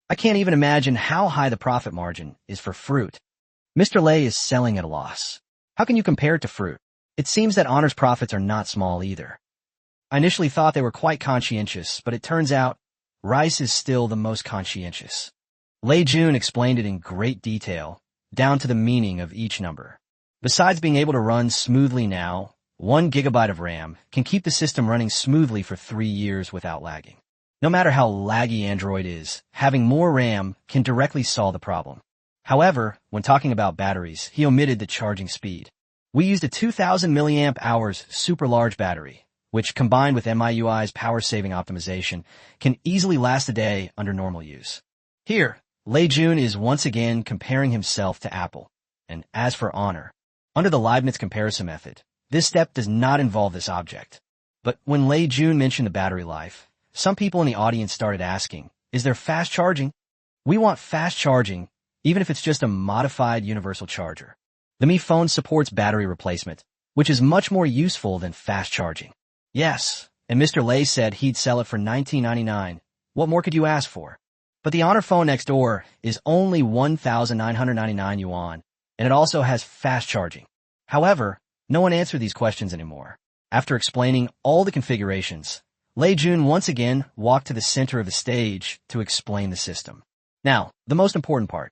I can't even imagine how high the profit margin is for fruit. Mr. Lei is selling at a loss. How can you compare it to fruit? It seems that Honor's profits are not small either. I initially thought they were quite conscientious, but it turns out rice is still the most conscientious. Lei Jun explained it in great detail, down to the meaning of each number. Besides being able to run smoothly now, 1 gigabyte of RAM can keep the system running smoothly for 3 years without lagging. No matter how laggy Android is, having more RAM can directly solve the problem. However, when talking about batteries, he omitted the charging speed. We used a 2,000 milliamp hours super large battery, which combined with MIUI's power-saving optimization, can easily last a day under normal use. Here, Lei Jun is once again comparing himself to Apple. And as for Honor, under the Leibniz comparison method, this step does not involve this object. But when Lei Jun mentioned the battery life, some people in the audience started asking, is there fast charging? We want fast charging, even if it's just a modified universal charger. The Mi phone supports battery replacement, which is much more useful than fast charging. Yes, and Mr. Lei said he'd sell it for $19.99. What more could you ask for? But the Honor phone next door is only 1,999 yuan, and it also has fast charging. However, no one answered these questions anymore. After explaining all the configurations, Lei Jun once again walked to the center of the stage to explain the system. Now, the most important part.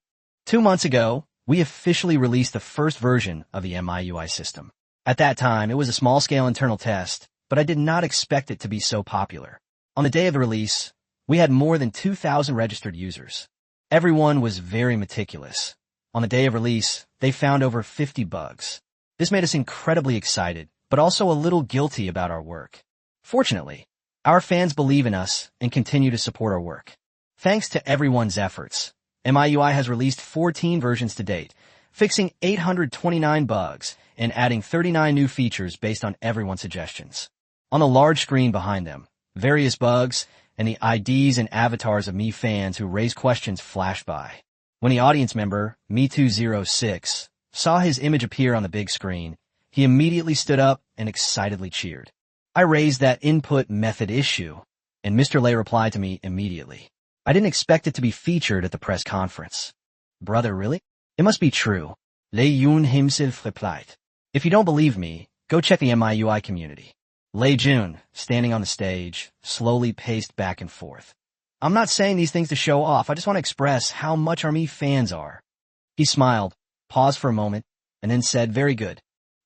2 months ago, we officially released the first version of the MIUI system. At that time, it was a small-scale internal test, but I did not expect it to be so popular. On the day of the release, we had more than 2,000 registered users. Everyone was very meticulous. On the day of release, they found over 50 bugs. This made us incredibly excited, but also a little guilty about our work. Fortunately, our fans believe in us and continue to support our work. Thanks to everyone's efforts, MIUI has released 14 versions to date, fixing 829 bugs and adding 39 new features based on everyone's suggestions. On the large screen behind them, various bugs and the IDs and avatars of me fans who raised questions flashed by. When the audience member, Me206, saw his image appear on the big screen, he immediately stood up and excitedly cheered. I raised that input method issue, and Mr. Lei replied to me immediately. I didn't expect it to be featured at the press conference. Brother, really? It must be true. Lei Yun himself replied. If you don't believe me, go check the MIUI community. Lei Jun, standing on the stage, slowly paced back and forth. I'm not saying these things to show off. I just want to express how much our Me fans are. He smiled, paused for a moment, and then said, very good.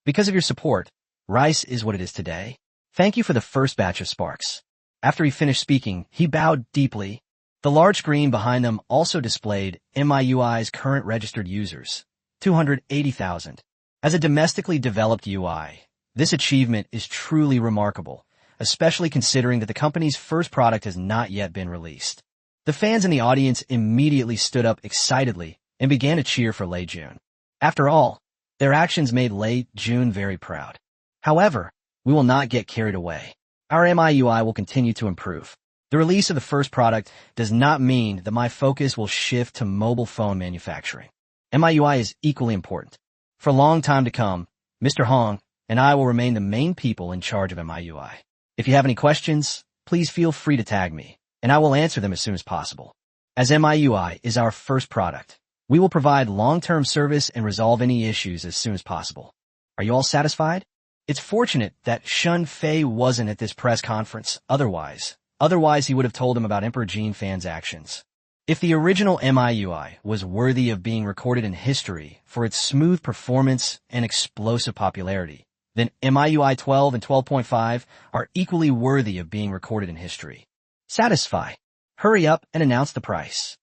Because of your support, Rice is what it is today. Thank you for the first batch of sparks. After he finished speaking, he bowed deeply. The large screen behind them also displayed MIUI's current registered users, 280,000. As a domestically developed UI, this achievement is truly remarkable, especially considering that the company's first product has not yet been released. The fans in the audience immediately stood up excitedly and began to cheer for Lei Jun. After all, their actions made Lei Jun very proud. However, we will not get carried away. Our MIUI will continue to improve. The release of the first product does not mean that my focus will shift to mobile phone manufacturing. MIUI is equally important. For a long time to come, Mr. Hong and I will remain the main people in charge of MIUI. If you have any questions, please feel free to tag me, and I will answer them as soon as possible. As MIUI is our first product, we will provide long-term service and resolve any issues as soon as possible. Are you all satisfied? It's fortunate that Shun Fei wasn't at this press conference. Otherwise he would have told him about Emperor Jin fans' actions. If the original MIUI was worthy of being recorded in history for its smooth performance and explosive popularity, then MIUI 12 and 12.5 are equally worthy of being recorded in history. Satisfy. Hurry up and announce the price.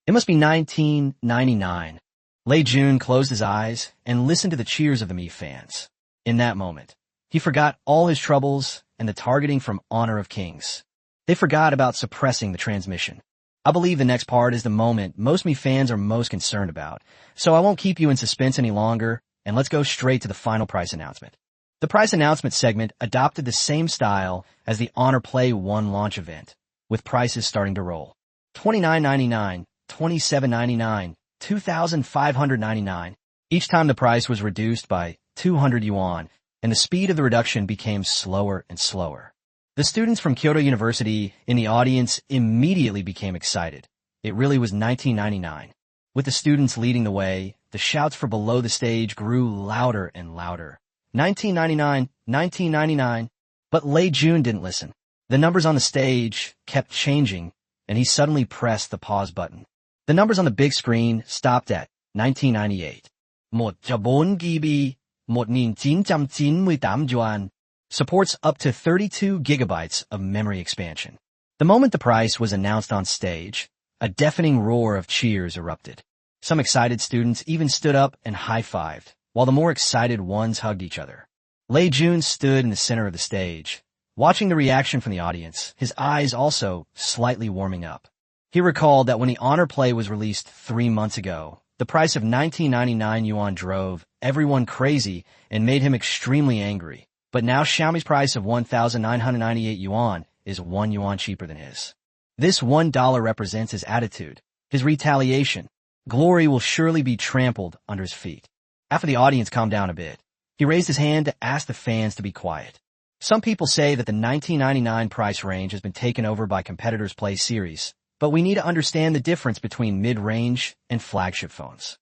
It must be $19.99. Lei Jun closed his eyes and listened to the cheers of the Me fans. In that moment, he forgot all his troubles and the targeting from Honor of Kings. They forgot about suppressing the transmission. I believe the next part is the moment most Me fans are most concerned about, so I won't keep you in suspense any longer, and let's go straight to the final price announcement. The price announcement segment adopted the same style as the Honor Play 1 launch event, with prices starting to roll. $29.99, $27.99, $2,599. Each time the price was reduced by 200 yuan, and the speed of the reduction became slower and slower. The students from Kyoto University in the audience immediately became excited. It really was $19.99. With the students leading the way, the shouts for below the stage grew louder and louder. $19.99, $19.99. But Lei Jun didn't listen. The numbers on the stage kept changing, and he suddenly pressed the pause button. The numbers on the big screen stopped at $19.98. 1 GB, 1998 yuan. Supports up to 32 gigabytes of memory expansion. The moment the price was announced on stage, a deafening roar of cheers erupted. Some excited students even stood up and high-fived, while the more excited ones hugged each other. Lei Jun stood in the center of the stage, watching the reaction from the audience, his eyes also slightly warming up. He recalled that when the Honor Play was released 3 months ago, the price of 1999 yuan drove everyone crazy and made him extremely angry. But now Xiaomi's price of 1,998 yuan is 1 yuan cheaper than his. This $1 represents his attitude, his retaliation. Glory will surely be trampled under his feet. After the audience calmed down a bit, he raised his hand to ask the fans to be quiet. Some people say that the 1999 price range has been taken over by competitors' Play series, but we need to understand the difference between mid-range and flagship phones.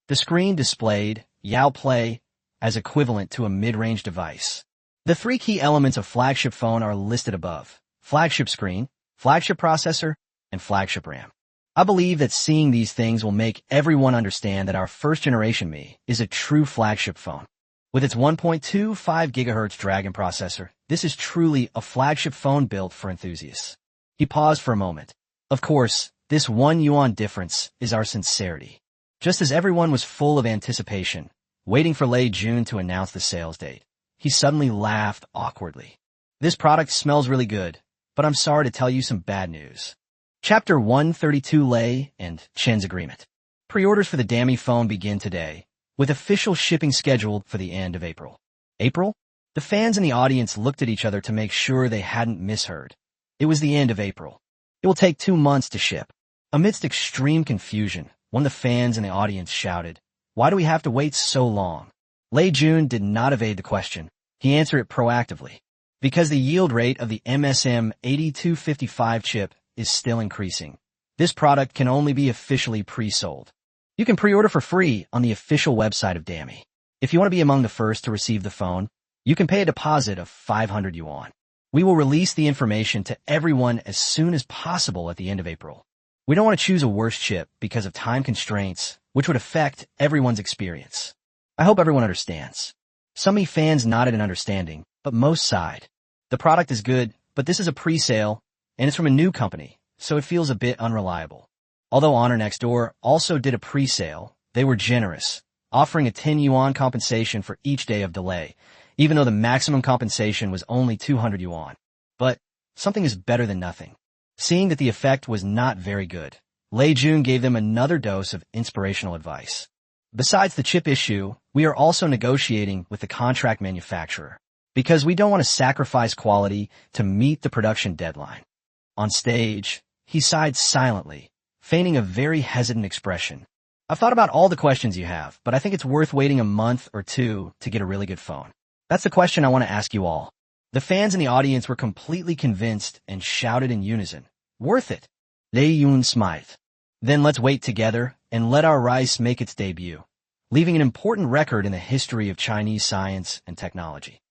The screen displayed Yao Play as equivalent to a mid-range device. The 3 key elements of flagship phone are listed above: flagship screen, flagship processor, and flagship RAM. I believe that seeing these things will make everyone understand that our first generation Me is a true flagship phone. With its 1.25 GHz Dragon processor, this is truly a flagship phone built for enthusiasts. He paused for a moment. Of course, this 1 yuan difference is our sincerity. Just as everyone was full of anticipation, waiting for Lei Jun to announce the sales date, he suddenly laughed awkwardly. This product smells really good, but I'm sorry to tell you some bad news. Chapter 132 Lei and Chen's Agreement. Pre-orders for the Dami phone begin today, with official shipping scheduled for the end of April. April? The fans in the audience looked at each other to make sure they hadn't misheard. It was the end of April. It will take 2 months to ship. Amidst extreme confusion, one of the fans in the audience shouted, "Why do we have to wait so long?" Lei Jun did not evade the question. He answered it proactively. Because the yield rate of the MSM 8255 chip is still increasing. This product can only be officially pre-sold. You can pre-order for free on the official website of Dami. If you want to be among the first to receive the phone, you can pay a deposit of 500 yuan. We will release the information to everyone as soon as possible at the end of April. We don't want to choose a worse chip because of time constraints, which would affect everyone's experience. I hope everyone understands. Some Me fans nodded in understanding, but most sighed. The product is good, but this is a pre-sale, and it's from a new company, so it feels a bit unreliable. Although Honor Next Door also did a pre-sale, they were generous, offering a 10 yuan compensation for each day of delay, even though the maximum compensation was only 200 yuan. But something is better than nothing. Seeing that the effect was not very good, Lei Jun gave them another dose of inspirational advice. Besides the chip issue, we are also negotiating with the contract manufacturer, because we don't want to sacrifice quality to meet the production deadline. On stage, he sighed silently, feigning a very hesitant expression. I've thought about all the questions you have, but I think it's worth waiting a month or two to get a really good phone. That's the question I want to ask you all. The fans in the audience were completely convinced and shouted in unison, "Worth it!" Lei Jun smiled. Then let's wait together and let our rice make its debut, leaving an important record in the history of Chinese science and technology.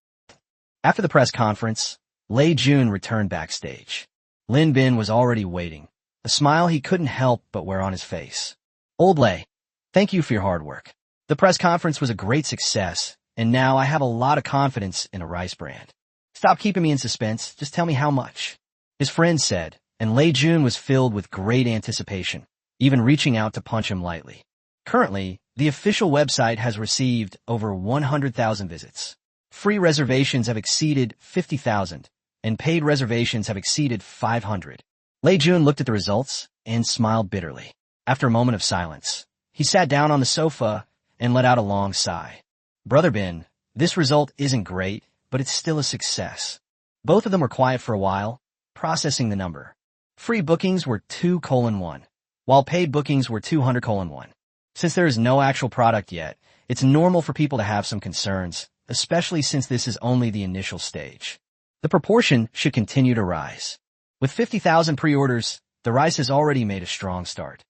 After the press conference, Lei Jun returned backstage. Lin Bin was already waiting, a smile he couldn't help but wear on his face. "Old Lei, thank you for your hard work. The press conference was a great success, and now I have a lot of confidence in a rice brand. Stop keeping me in suspense, just tell me how much." His friend said, and Lei Jun was filled with great anticipation, even reaching out to punch him lightly. Currently, the official website has received over 100,000 visits. Free reservations have exceeded 50,000, and paid reservations have exceeded 500. Lei Jun looked at the results and smiled bitterly. After a moment of silence, he sat down on the sofa and let out a long sigh. "Brother Bin, this result isn't great, but it's still a success." Both of them were quiet for a while, processing the number. Free bookings were 2:1, while paid bookings were 200:1. Since there is no actual product yet, it's normal for people to have some concerns, especially since this is only the initial stage. The proportion should continue to rise. With 50,000 pre-orders, the rice has already made a strong start.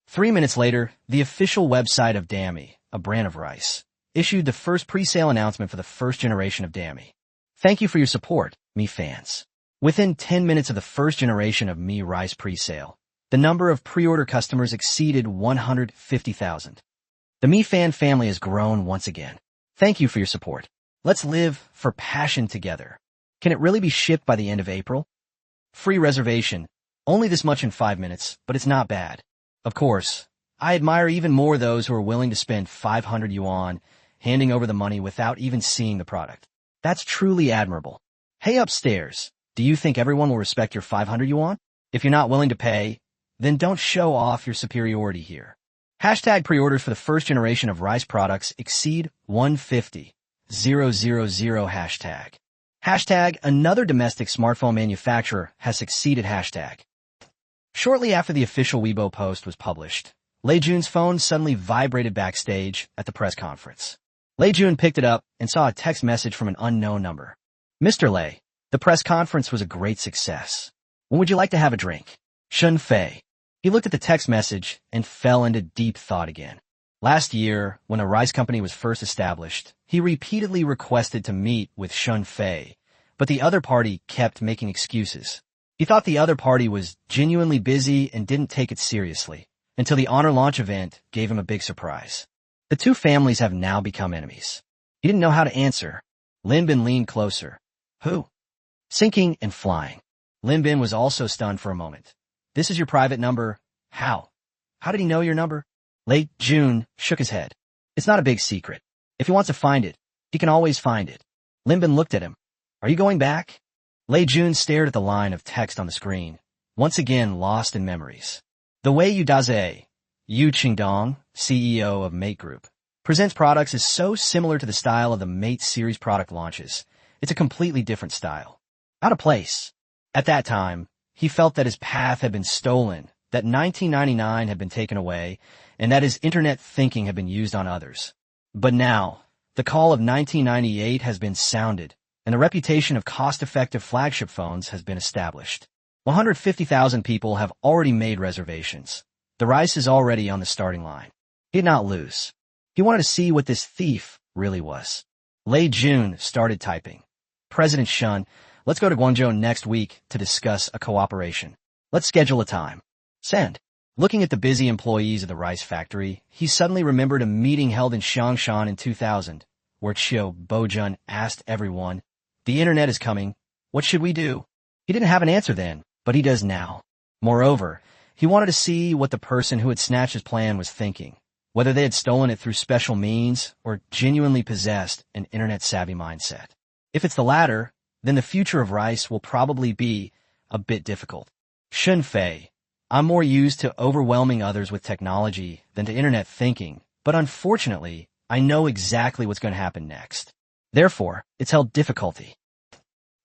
3 minutes later, the official website of Dami, a brand of rice, issued the first pre-sale announcement for the first generation of Dami. "Thank you for your support, Me fans." Within 10 minutes of the first generation of Me rice pre-sale, the number of pre-order customers exceeded 150,000. The Me fan family has grown once again. Thank you for your support. Let's live for passion together. Can it really be shipped by the end of April? Free reservation. Only this much in 5 minutes, but it's not bad. Of course, I admire even more those who are willing to spend 500 yuan, handing over the money without even seeing the product. That's truly admirable. Hey upstairs, do you think everyone will respect your 500 yuan? If you're not willing to pay, then don't show off your superiority here. Hashtag pre-orders for the first generation of rice products exceed 150,000 hashtag. Hashtag another domestic smartphone manufacturer has succeeded hashtag. Shortly after the official Weibo post was published, Lei Jun's phone suddenly vibrated backstage at the press conference. Lei Jun picked it up and saw a text message from an unknown number. "Mr. Lei, the press conference was a great success. When would you like to have a drink? Shun Fei." He looked at the text message and fell into deep thought again. Last year, when a rice company was first established, he repeatedly requested to meet with Shun Fei, but the other party kept making excuses. He thought the other party was genuinely busy and didn't take it seriously, until the honor launch event gave him a big surprise. The two families have now become enemies. He didn't know how to answer. Lin Bin leaned closer. Who? Sinking and flying. Lin Bin was also stunned for a moment. This is your private number. How? How did he know your number? Lei Jun shook his head. It's not a big secret. If he wants to find it, he can always find it. Lin Bin looked at him. Are you going back? Lei Jun stared at the line of text on the screen, once again lost in memories. The Wei Yu Daze, Yu Qingdong, CEO of Mate Group, presents products is so similar to the style of the Mate series product launches. It's a completely different style. Out of place. At that time, he felt that his path had been stolen, that 1999 had been taken away, and that his internet thinking had been used on others. But now, the call of 1998 has been sounded, and the reputation of cost-effective flagship phones has been established. 150,000 people have already made reservations. The rice is already on the starting line. He did not lose. He wanted to see what this thief really was. Lei Jun started typing. President Shun, let's go to Guangzhou next week to discuss a cooperation. Let's schedule a time. Send. Looking at the busy employees of the rice factory, he suddenly remembered a meeting held in Changshan in 2000, where Qiu Bojun asked everyone, the internet is coming. What should we do? He didn't have an answer then, but he does now. Moreover, he wanted to see what the person who had snatched his plan was thinking, whether they had stolen it through special means or genuinely possessed an internet-savvy mindset. If it's the latter, then the future of rice will probably be a bit difficult. Shun Fei, I'm more used to overwhelming others with technology than to internet thinking, but unfortunately, I know exactly what's going to happen next. Therefore, it's held difficulty.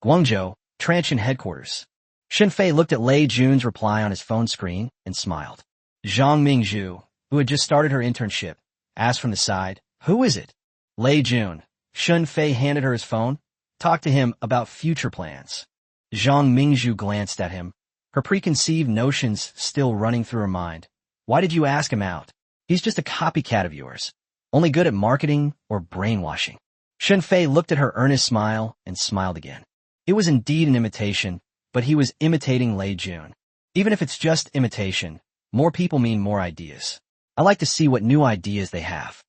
Guangzhou, Transsion headquarters. Shun Fei looked at Lei Jun's reply on his phone screen and smiled. Zhang Mingzhu, who had just started her internship, asked from the side, who is it? Lei Jun. Shun Fei handed her his phone. Talk to him about future plans. Zhang Mingzhu glanced at him, her preconceived notions still running through her mind. Why did you ask him out? He's just a copycat of yours, only good at marketing or brainwashing. Shun Fei looked at her earnest smile and smiled again. It was indeed an imitation, but he was imitating Lei Jun. Even if it's just imitation, more people mean more ideas. I like to see what new ideas they have.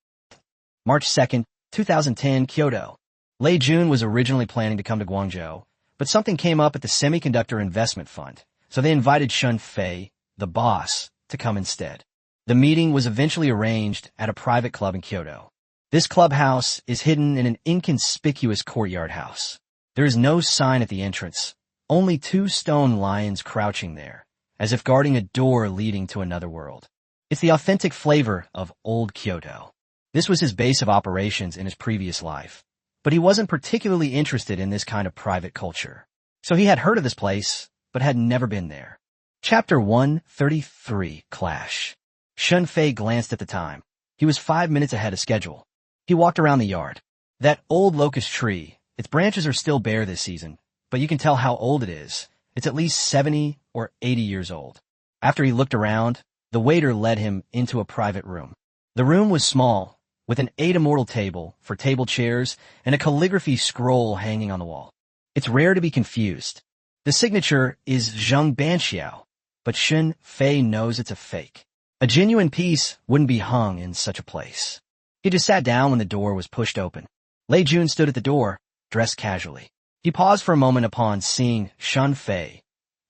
March 2nd, 2010, Kyoto. Lei Jun was originally planning to come to Guangzhou, but something came up at the Semiconductor Investment Fund, so they invited Shun Fei, the boss, to come instead. The meeting was eventually arranged at a private club in Kyoto. This clubhouse is hidden in an inconspicuous courtyard house. There is no sign at the entrance, only two stone lions crouching there, as if guarding a door leading to another world. It's the authentic flavor of old Kyoto. This was his base of operations in his previous life, but he wasn't particularly interested in this kind of private culture. So he had heard of this place, but had never been there. Chapter 133, Clash. Shun Fei glanced at the time. He was 5 minutes ahead of schedule. He walked around the yard. That old locust tree, its branches are still bare this season, but you can tell how old it is. It's at least 70 or 80 years old. After he looked around, the waiter led him into a private room. The room was small, with an 8 immortal table for table chairs and a calligraphy scroll hanging on the wall. It's rare to be confused. The signature is Zheng Banxiao, but Shun Fei knows it's a fake. A genuine piece wouldn't be hung in such a place. He just sat down when the door was pushed open. Lei Jun stood at the door, dressed casually. He paused for a moment upon seeing Shun Fei,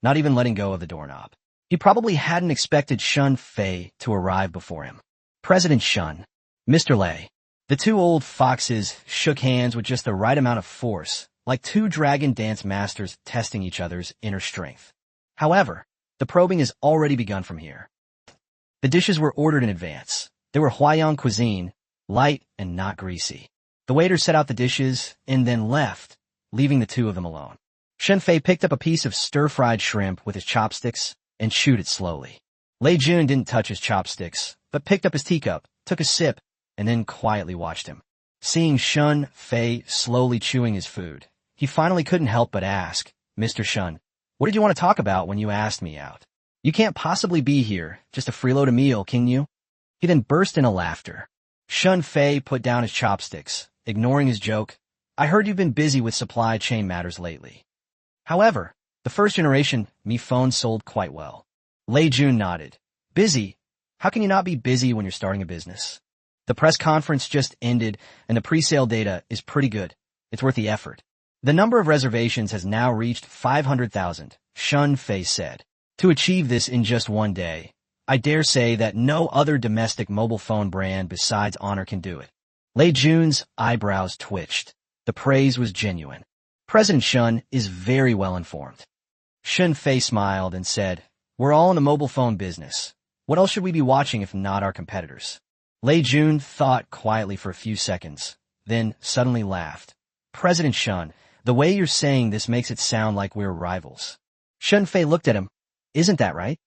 not even letting go of the doorknob. He probably hadn't expected Shun Fei to arrive before him. President Shun, Mr. Lei. The two old foxes shook hands with just the right amount of force, like two dragon dance masters testing each other's inner strength. However, the probing has already begun from here. The dishes were ordered in advance. They were Huaiyang cuisine, light and not greasy. The waiter set out the dishes and then left, leaving the two of them alone. Shun Fei picked up a piece of stir-fried shrimp with his chopsticks and chewed it slowly. Lei Jun didn't touch his chopsticks, but picked up his teacup, took a sip, and then quietly watched him. Seeing Shun Fei slowly chewing his food, he finally couldn't help but ask, Mr. Shun, what did you want to talk about when you asked me out? You can't possibly be here just to freeload a meal, can you? He then burst into laughter. Shun Fei put down his chopsticks, ignoring his joke. I heard you've been busy with supply chain matters lately. However, The first generation Mi phone sold quite well. Lei Jun nodded. Busy? How can you not be busy when you're starting a business? The press conference just ended, and the pre-sale data is pretty good. It's worth the effort. The number of reservations has now reached 500,000, Shun Fei said. To achieve this in just one day, I dare say that no other domestic mobile phone brand besides Honor can do it. Lei Jun's eyebrows twitched. The praise was genuine. President Shun is very well informed. Shun Fei smiled and said, We're all in the mobile phone business. What else should we be watching if not our competitors? Lei Jun thought quietly for a few seconds, then suddenly laughed. President Shun, the way you're saying this makes it sound like we're rivals. Shun Fei looked at him. Isn't that right?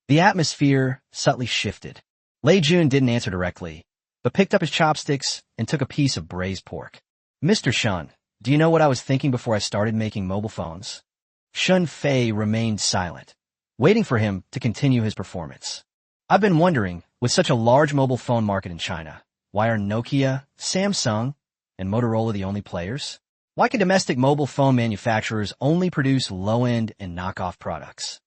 The atmosphere subtly shifted. Lei Jun didn't answer directly, but picked up his chopsticks and took a piece of braised pork. Mr. Shun, do you know what I was thinking before I started making mobile phones? Shun Fei remained silent, waiting for him to continue his performance. I've been wondering, with such a large mobile phone market in China, why are Nokia, Samsung, and Motorola the only players? Why can domestic mobile phone manufacturers only produce low-end and knockoff products?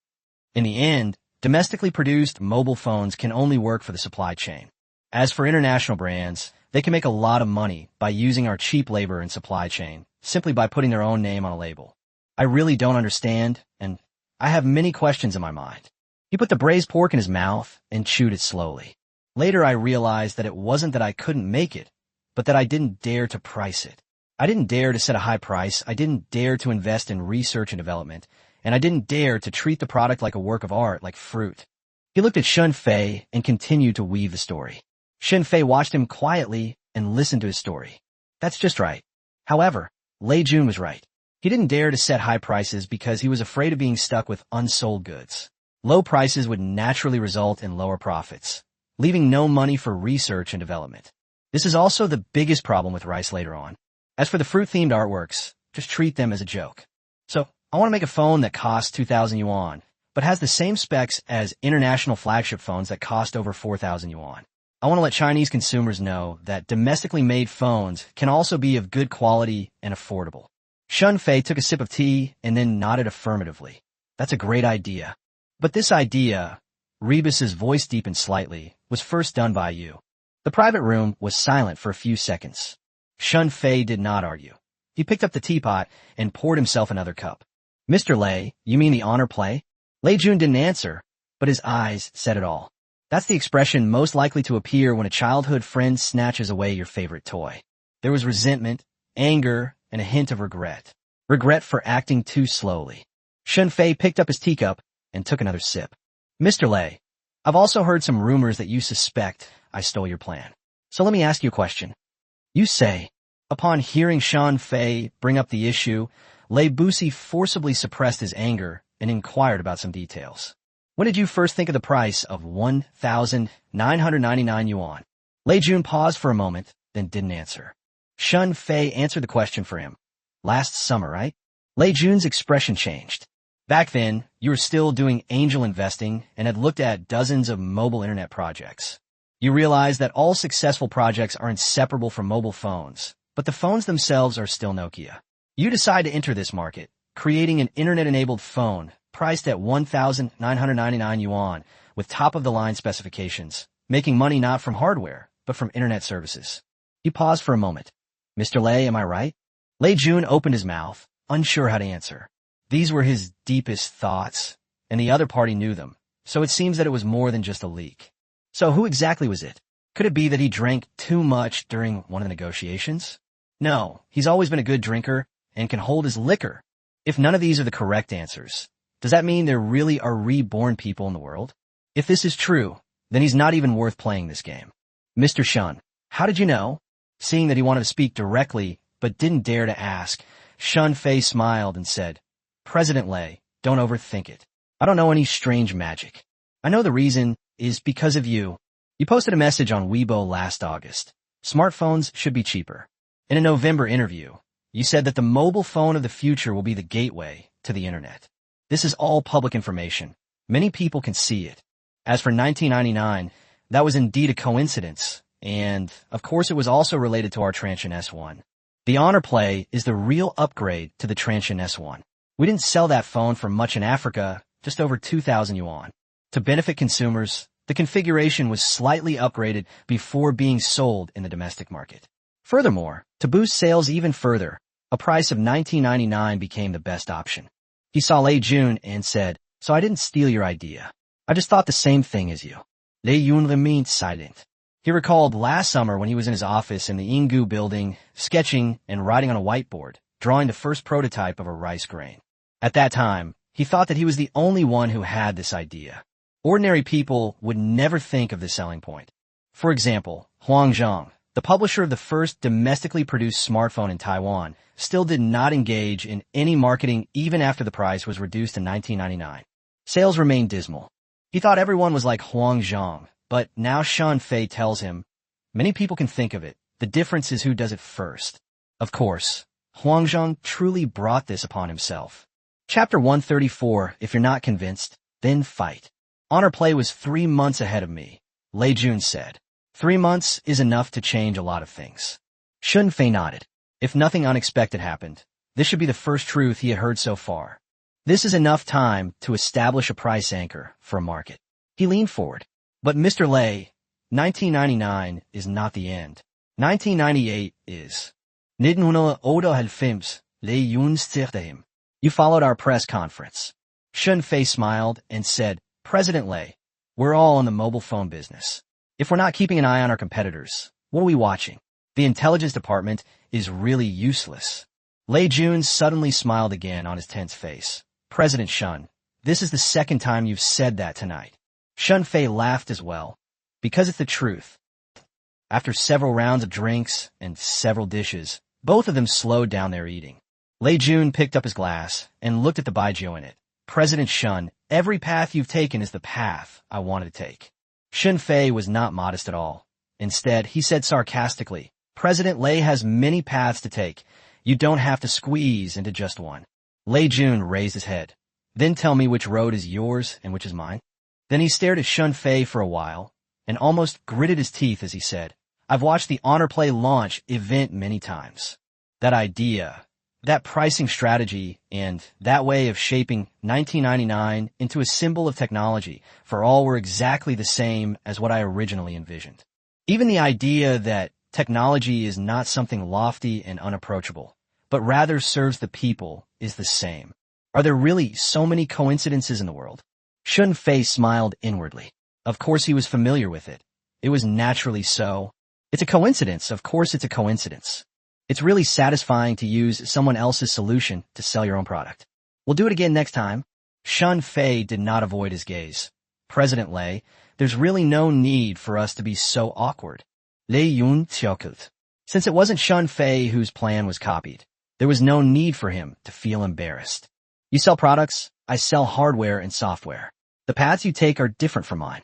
In the end, domestically produced mobile phones can only work for the supply chain. As for international brands, they can make a lot of money by using our cheap labor and supply chain, simply by putting their own name on a label. I really don't understand, and I have many questions in my mind. He put the braised pork in his mouth and chewed it slowly. Later I realized that it wasn't that I couldn't make it, but that I didn't dare to price it. I didn't dare to set a high price, I didn't dare to invest in research and development, and I didn't dare to treat the product like a work of art, like fruit. He looked at Shun Fei and continued to weave the story. Shun Fei watched him quietly and listened to his story. That's just right. However, Lei Jun was right. He didn't dare to set high prices because he was afraid of being stuck with unsold goods. Low prices would naturally result in lower profits, leaving no money for research and development. This is also the biggest problem with rice later on. As for the fruit-themed artworks, just treat them as a joke. So, I want to make a phone that costs 2,000 yuan, but has the same specs as international flagship phones that cost over 4,000 yuan. I want to let Chinese consumers know that domestically made phones can also be of good quality and affordable. Shun Fei took a sip of tea and then nodded affirmatively. That's a great idea. But this idea, Rebus's voice deepened slightly, was first done by you. The private room was silent for a few seconds. Shun Fei did not argue. He picked up the teapot and poured himself another cup. Mr. Lei, you mean the honor play? Lei Jun didn't answer, but his eyes said it all. That's the expression most likely to appear when a childhood friend snatches away your favorite toy. There was resentment, anger, and a hint of regret. Regret for acting too slowly. Shun Fei picked up his teacup and took another sip. Mr. Lei, I've also heard some rumors that you suspect I stole your plan. So let me ask you a question. You say, upon hearing Shun Fei bring up the issue, Lei Busi forcibly suppressed his anger and inquired about some details. When did you first think of the price of 1,999 yuan? Lei Jun paused for a moment, then didn't answer. Shun Fei answered the question for him. Last summer, right? Lei Jun's expression changed. Back then, you were still doing angel investing and had looked at dozens of mobile internet projects. You realized that all successful projects are inseparable from mobile phones, but the phones themselves are still Nokia. You decide to enter this market, creating an internet-enabled phone priced at 1,999 yuan with top-of-the-line specifications, making money not from hardware, but from internet services. He paused for a moment. Mr. Lei, am I right? Lei Jun opened his mouth, unsure how to answer. These were his deepest thoughts, and the other party knew them, so it seems that it was more than just a leak. So who exactly was it? Could it be that he drank too much during one of the negotiations? No, he's always been a good drinker and can hold his liquor. If none of these are the correct answers, does that mean there really are reborn people in the world? If this is true, then he's not even worth playing this game. Mr. Shun, how did you know? Seeing that he wanted to speak directly, but didn't dare to ask, Shun Fei smiled and said, President Lei, don't overthink it. I don't know any strange magic. I know the reason is because of you. You posted a message on Weibo last August. Smartphones should be cheaper. In a November interview, you said that the mobile phone of the future will be the gateway to the internet. This is all public information. Many people can see it. As for 1999, that was indeed a coincidence. And, of course, it was also related to our Transsion S1. The Honor Play is the real upgrade to the Transsion S1. We didn't sell that phone for much in Africa, just over 2,000 yuan. To benefit consumers, the configuration was slightly upgraded before being sold in the domestic market. Furthermore, to boost sales even further, a price of $19.99 became the best option. He saw Lei Jun and said, "So I didn't steal your idea. I just thought the same thing as you." Lei Jun remained silent. He recalled last summer when he was in his office in the Ingu building, sketching and writing on a whiteboard, drawing the first prototype of a rice grain. At that time, he thought that he was the only one who had this idea. Ordinary people would never think of this selling point. For example, Huang Zhang, the publisher of the first domestically produced smartphone in Taiwan, still did not engage in any marketing even after the price was reduced to $19.99. Sales remained dismal. He thought everyone was like Huang Zhang, but now Shan Fei tells him, many people can think of it. The difference is who does it first. Of course, Huang Zhang truly brought this upon himself. Chapter 134, if you're not convinced, then fight. Honor Play was 3 months ahead of me, Lei Jun said. 3 months is enough to change a lot of things. Shun Fei nodded. If nothing unexpected happened, this should be the first truth he had heard so far. This is enough time to establish a price anchor for a market. He leaned forward. But Mr. Lei, 1999 is not the end. 1998 is. You followed our press conference. Shun Fei smiled and said, President Lei, we're all in the mobile phone business. If we're not keeping an eye on our competitors, what are we watching? The intelligence department is really useless. Lei Jun suddenly smiled again on his tense face. President Shun, this is the second time you've said that tonight. Shun Fei laughed as well, because it's the truth. After several rounds of drinks and several dishes, both of them slowed down their eating. Lei Jun picked up his glass and looked at the baijiu in it. President Shun, every path you've taken is the path I wanted to take. Shun Fei was not modest at all. Instead, he said sarcastically, President Lei has many paths to take. You don't have to squeeze into just one. Lei Jun raised his head. Then tell me which road is yours and which is mine. Then he stared at Shun Fei for a while and almost gritted his teeth as he said, I've watched the Honor Play launch event many times. That idea, that pricing strategy, and that way of shaping 1999 into a symbol of technology for all were exactly the same as what I originally envisioned. Even the idea that technology is not something lofty and unapproachable, but rather serves the people is the same. Are there really so many coincidences in the world? Shun Fei smiled inwardly. Of course he was familiar with it. It was naturally so. It's a coincidence. Of course it's a coincidence. It's really satisfying to use someone else's solution to sell your own product. We'll do it again next time. Shun Fei did not avoid his gaze. President Lei, there's really no need for us to be so awkward. Lei Yun chuckled. Since it wasn't Shun Fei whose plan was copied, there was no need for him to feel embarrassed. You sell products, I sell hardware and software. The paths you take are different from mine.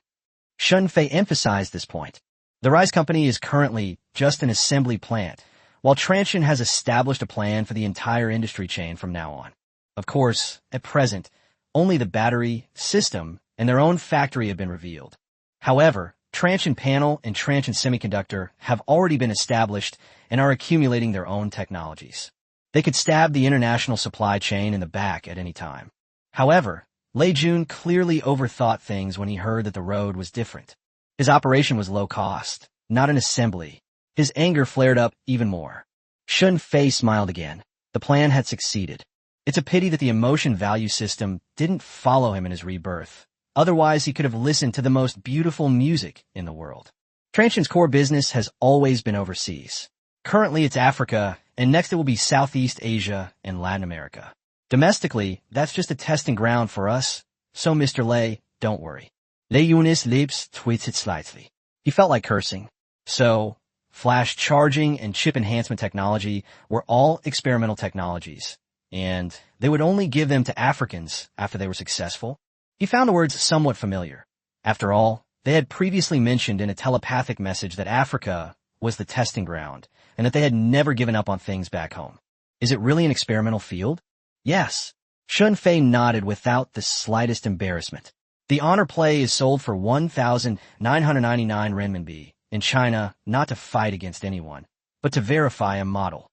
Shun Fei emphasized this point. The rice company is currently just an assembly plant, while Transsion has established a plan for the entire industry chain from now on. Of course, at present, only the battery, system, and their own factory have been revealed. However, Transsion Panel and Transsion Semiconductor have already been established and are accumulating their own technologies. They could stab the international supply chain in the back at any time. However, Lei Jun clearly overthought things when he heard that the road was different. His operation was low cost, not an assembly. His anger flared up even more. Shun Fei smiled again. The plan had succeeded. It's a pity that the emotion value system didn't follow him in his rebirth. Otherwise, he could have listened to the most beautiful music in the world. Transsion's core business has always been overseas. Currently, it's Africa, and next it will be Southeast Asia and Latin America. Domestically, that's just a testing ground for us. So, Mr. Lei, don't worry. Lei Yun's lips twisted slightly. He felt like cursing. So, flash charging and chip enhancement technology were all experimental technologies, and they would only give them to Africans after they were successful. He found the words somewhat familiar. After all, they had previously mentioned in a telepathic message that Africa was the testing ground, and that they had never given up on things back home. Is it really an experimental field? Yes. Shun Fei nodded without the slightest embarrassment. The Honor Play is sold for 1,999 renminbi in China, not to fight against anyone, but to verify a model.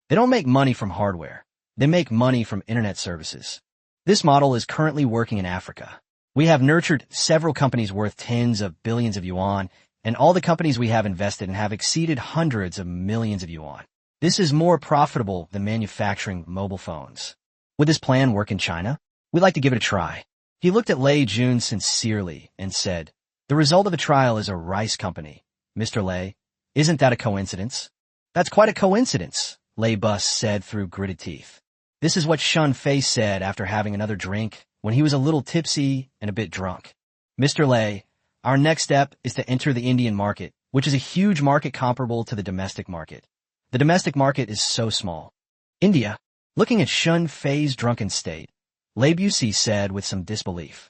They don't make money from hardware. They make money from internet services. This model is currently working in Africa. We have nurtured several companies worth tens of billions of yuan, and all the companies we have invested in have exceeded hundreds of millions of yuan. This is more profitable than manufacturing mobile phones. Would this plan work in China? We'd like to give it a try. He looked at Lei Jun sincerely and said, "The result of the trial is a rice company. Mr. Lei, isn't that a coincidence?" "That's quite a coincidence," Lei Bus said through gritted teeth. This is what Shun Fei said after having another drink when he was a little tipsy and a bit drunk. "Mr. Lei, our next step is to enter the Indian market, which is a huge market comparable to the domestic market. The domestic market is so small." "India?" Looking at Shun Fei's drunken state, Lei Busi said with some disbelief.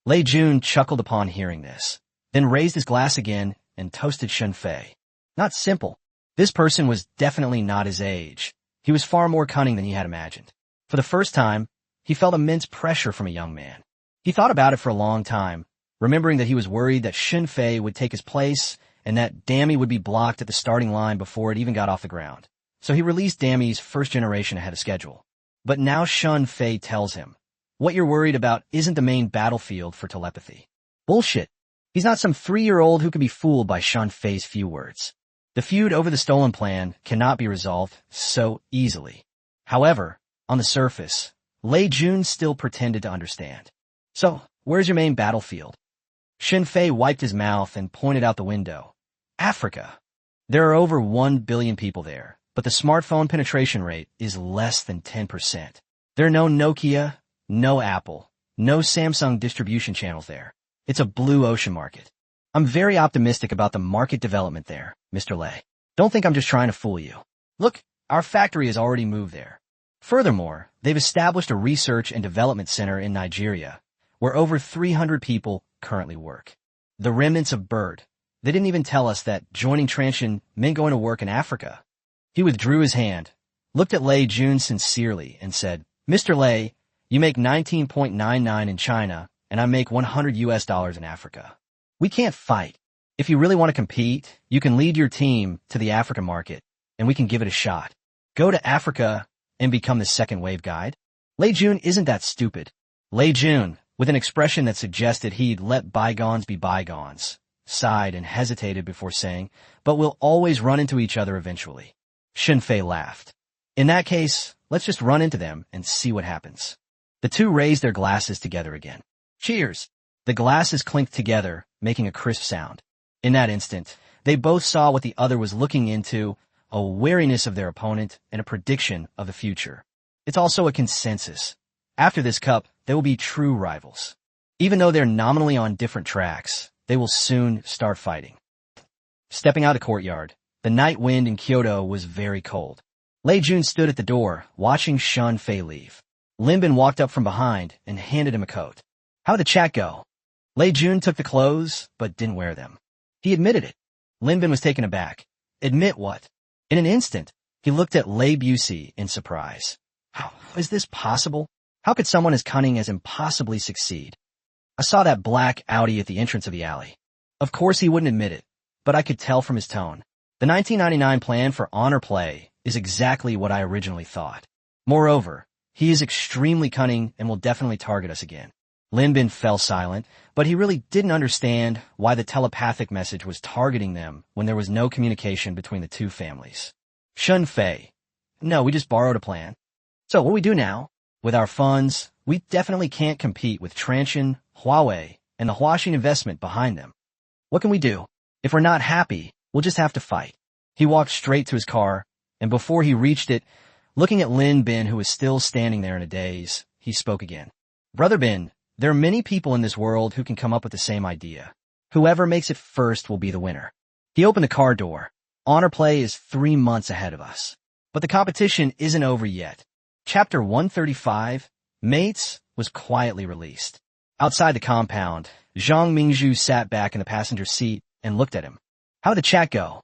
Lei Jun chuckled upon hearing this, then raised his glass again and toasted Shun Fei. Not simple. This person was definitely not his age. He was far more cunning than he had imagined. For the first time, he felt immense pressure from a young man. He thought about it for a long time, remembering that he was worried that Shun Fei would take his place and that Dammy would be blocked at the starting line before it even got off the ground. So he released Dammy's first generation ahead of schedule. But now Shun Fei tells him, "What you're worried about isn't the main battlefield for telepathy." Bullshit. He's not some 3-year-old who can be fooled by Shun Fei's few words. The feud over the stolen plan cannot be resolved so easily. However, on the surface, Lei Jun still pretended to understand. "So, where's your main battlefield?" Shun Fei wiped his mouth and pointed out the window. "Africa. There are over 1 billion people there, but the smartphone penetration rate is less than 10%. There are no Nokia, no Apple, no Samsung distribution channels there. It's a blue ocean market. I'm very optimistic about the market development there, Mr. Lei. Don't think I'm just trying to fool you. Look, our factory has already moved there. Furthermore, they've established a research and development center in Nigeria, where over 300 people currently work. The remnants of Bird. They didn't even tell us that joining Transsion meant going to work in Africa." He withdrew his hand, looked at Lei Jun sincerely, and said, "Mr. Lei, you make 19.99 in China, and I make $100 in Africa. We can't fight. If you really want to compete, you can lead your team to the African market, and we can give it a shot. Go to Africa and become the second wave guide." Lei Jun isn't that stupid. Lei Jun, with an expression that suggested he'd let bygones be bygones, sighed and hesitated before saying, "But we'll always run into each other eventually." Shun Fei laughed. "In that case, let's just run into them and see what happens." The two raised their glasses together again. "Cheers!" The glasses clinked together, making a crisp sound. In that instant, they both saw what the other was looking into, a wariness of their opponent and a prediction of the future. It's also a consensus. After this cup, they will be true rivals. Even though they're nominally on different tracks, they will soon start fighting. Stepping out of the courtyard, the night wind in Kyoto was very cold. Lei Jun stood at the door, watching Shun Fei leave. Lin Bin walked up from behind and handed him a coat. "How'd the chat go?" Lei Jun took the clothes, but didn't wear them. He admitted it. Lin Bin was taken aback. "Admit what?" In an instant, he looked at Lei Busi in surprise. How is this possible? How could someone as cunning as him possibly succeed? "I saw that black Audi at the entrance of the alley." Of course he wouldn't admit it, but I could tell from his tone. The 1999 plan for honor play is exactly what I originally thought. Moreover, he is extremely cunning and will definitely target us again. Lin Bin fell silent, but he really didn't understand why the telepathic message was targeting them when there was no communication between the two families. Shun Fei. "No, we just borrowed a plan." "So what do we do now?" "With our funds, we definitely can't compete with Transsion, Huawei, and the Huaxin investment behind them. What can we do? If we're not happy, we'll just have to fight." He walked straight to his car, and before he reached it, looking at Lin Bin, who was still standing there in a daze, he spoke again. "Brother Bin, there are many people in this world who can come up with the same idea. Whoever makes it first will be the winner." He opened the car door. "Honor play is 3 months ahead of us. But the competition isn't over yet." Chapter 135, Mates, was quietly released. Outside the compound, Zhang Mingzhu sat back in the passenger seat and looked at him. "How'd the chat go?"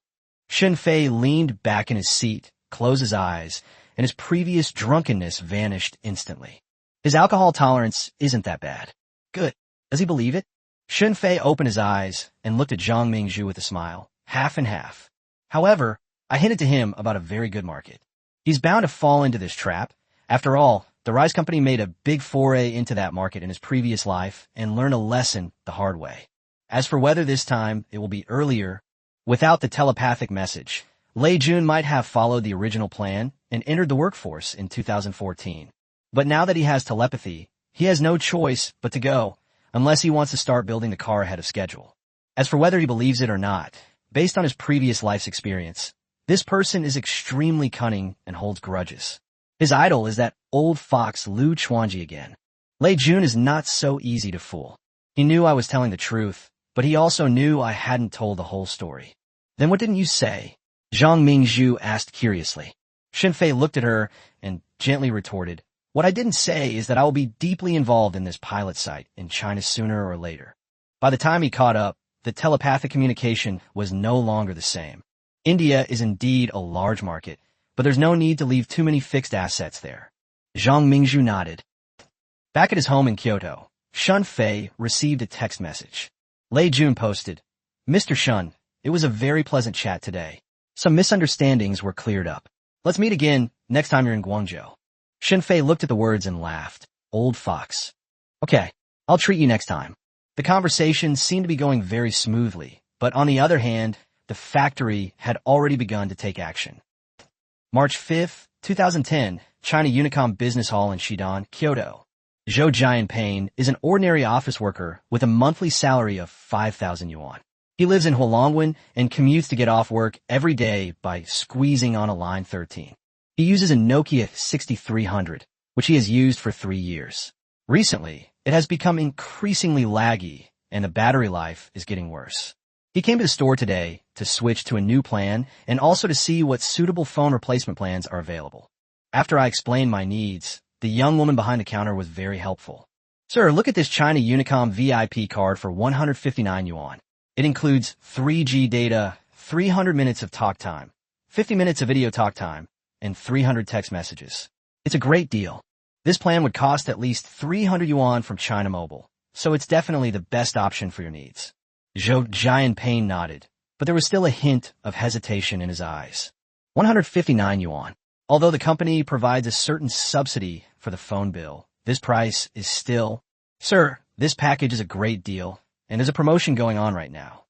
Shun Fei leaned back in his seat, closed his eyes, and his previous drunkenness vanished instantly. His alcohol tolerance isn't that bad. Good. Does he believe it? Shun Fei opened his eyes and looked at Zhang Mingzhu with a smile, half and half. "However, I hinted to him about a very good market. He's bound to fall into this trap, After all, the Rise Company made a big foray into that market in his previous life and learned a lesson the hard way. As for whether this time it will be earlier, without the telepathic message, Lei Jun might have followed the original plan and entered the workforce in 2014. But now that he has telepathy, he has no choice but to go, unless he wants to start building the car ahead of schedule. As for whether he believes it or not, based on his previous life's experience, this person is extremely cunning and holds grudges. His idol is that old fox Lu Chuanji again. Lei Jun is not so easy to fool. He knew I was telling the truth, but he also knew I hadn't told the whole story. Then what didn't you say? Zhang Mingzhu asked curiously. Xinfei looked at her and gently retorted, what I didn't say is that I will be deeply involved in this pilot site in China sooner or later. By the time he caught up, the telepathic communication was no longer the same. India is indeed a large market, but there's no need to leave too many fixed assets there. Zhang Mingzhu nodded. Back at his home in Kyoto, Shun Fei received a text message. Lei Jun posted, Mr. Shun, it was a very pleasant chat today. Some misunderstandings were cleared up. Let's meet again next time you're in Guangzhou. Xinfei looked at the words and laughed. Old fox. Okay, I'll treat you next time. The conversation seemed to be going very smoothly, but on the other hand, the factory had already begun to take action. March 5, 2010, China Unicom Business Hall in Shidan, Kyoto. Zhou Jianping is an ordinary office worker with a monthly salary of 5,000 yuan. He lives in Hualongwen and commutes to get off work every day by squeezing on a line 13. He uses a Nokia 6300, which he has used for 3 years. Recently, it has become increasingly laggy, and the battery life is getting worse. He came to the store today to switch to a new plan and also to see what suitable phone replacement plans are available. After I explained my needs, the young woman behind the counter was very helpful. Sir, look at this China Unicom VIP card for 159 yuan. It includes 3G data, 300 minutes of talk time, 50 minutes of video talk time, and 300 text messages. It's a great deal. This plan would cost at least 300 yuan from China Mobile, so it's definitely the best option for your needs. Zhou Jianping nodded, but there was still a hint of hesitation in his eyes. 159 yuan. Although the company provides a certain subsidy for the phone bill, this price is still... Sir, this package is a great deal, and there's a promotion going on right now.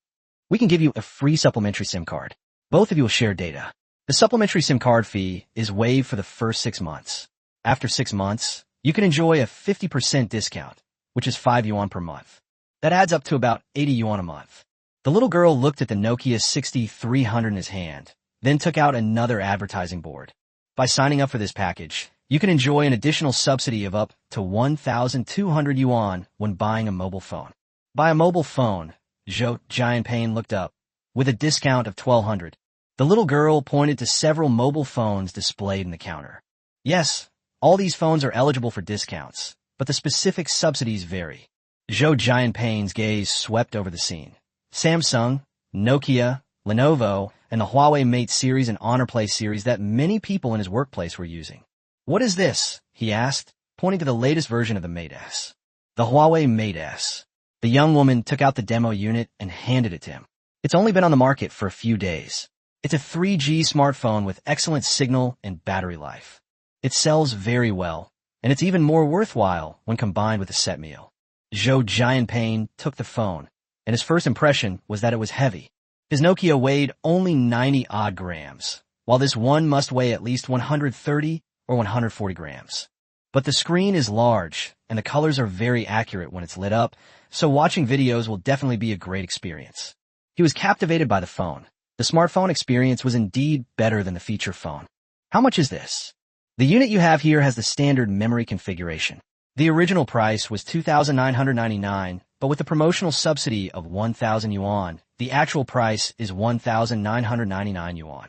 We can give you a free supplementary SIM card. Both of you will share data. The supplementary SIM card fee is waived for the first 6 months. After 6 months, you can enjoy a 50% discount, which is 5 yuan per month. That adds up to about 80 yuan a month. The little girl looked at the Nokia 6300 in his hand, then took out another advertising board. By signing up for this package, you can enjoy an additional subsidy of up to 1,200 yuan when buying a mobile phone. Buy a mobile phone, Zhou Jianping looked up, with a discount of 1,200. The little girl pointed to several mobile phones displayed in the counter. Yes, all these phones are eligible for discounts, but the specific subsidies vary. Zhou Jianping's gaze swept over the scene. Samsung, Nokia, Lenovo, and the Huawei Mate series and Honor Play series that many people in his workplace were using. What is this? He asked, pointing to the latest version of the Mate S. The Huawei Mate S. The young woman took out the demo unit and handed it to him. It's only been on the market for a few days. It's a 3G smartphone with excellent signal and battery life. It sells very well, and it's even more worthwhile when combined with a set meal. Zhou Jianping took the phone, and his first impression was that it was heavy. His Nokia weighed only 90-odd grams, while this one must weigh at least 130 or 140 grams. But the screen is large, and the colors are very accurate when it's lit up, so watching videos will definitely be a great experience. He was captivated by the phone. The smartphone experience was indeed better than the feature phone. How much is this? The unit you have here has the standard memory configuration. The original price was 2,999, but with the promotional subsidy of 1,000 yuan, the actual price is 1,999 yuan.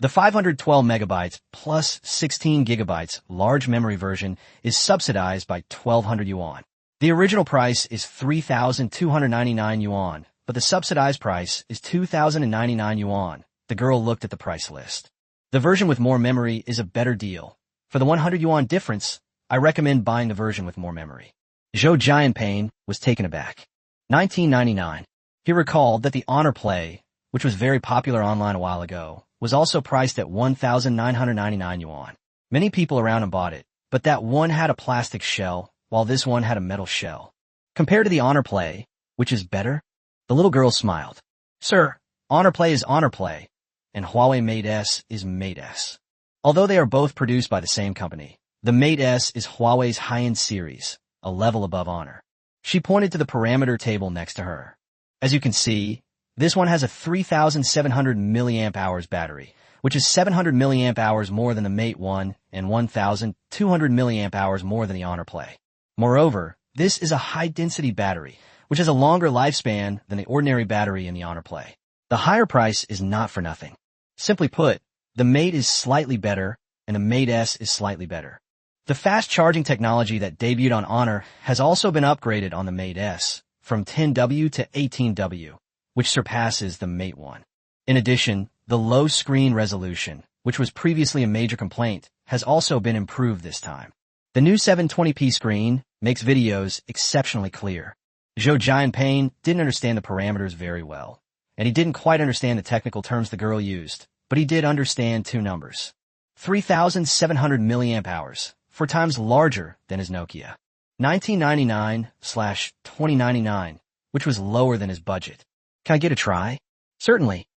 The 512 megabytes plus 16 gigabytes large memory version is subsidized by 1,200 yuan. The original price is 3,299 yuan, but the subsidized price is 2,099 yuan. The girl looked at the price list. The version with more memory is a better deal. For the 100 yuan difference, I recommend buying the version with more memory. Zhou Jianping was taken aback. 1999. He recalled that the Honor Play, which was very popular online a while ago, was also priced at 1,999 yuan. Many people around him bought it, but that one had a plastic shell, while this one had a metal shell. Compared to the Honor Play, which is better? The little girl smiled. Sir, Honor Play is Honor Play, and Huawei Mate S is Mate S. Although they are both produced by the same company, the Mate S is Huawei's high-end series, a level above Honor. She pointed to the parameter table next to her. As you can see, this one has a 3,700 milliamp hours battery, which is 700 milliamp hours more than the Mate 1 and 1,200 milliamp hours more than the Honor Play. Moreover, this is a high-density battery, which has a longer lifespan than the ordinary battery in the Honor Play. The higher price is not for nothing. Simply put, the Mate is slightly better, and the Mate S is slightly better. The fast charging technology that debuted on Honor has also been upgraded on the Mate S, from 10W to 18W, which surpasses the Mate 1. In addition, the low screen resolution, which was previously a major complaint, has also been improved this time. The new 720p screen makes videos exceptionally clear. Zhou Jianping didn't understand the parameters very well, and he didn't quite understand the technical terms the girl used, but he did understand two numbers. 3,700 milliamp hours, 4 times larger than his Nokia 1999/2099, which was lower than his budget. Can I get a try? Certainly.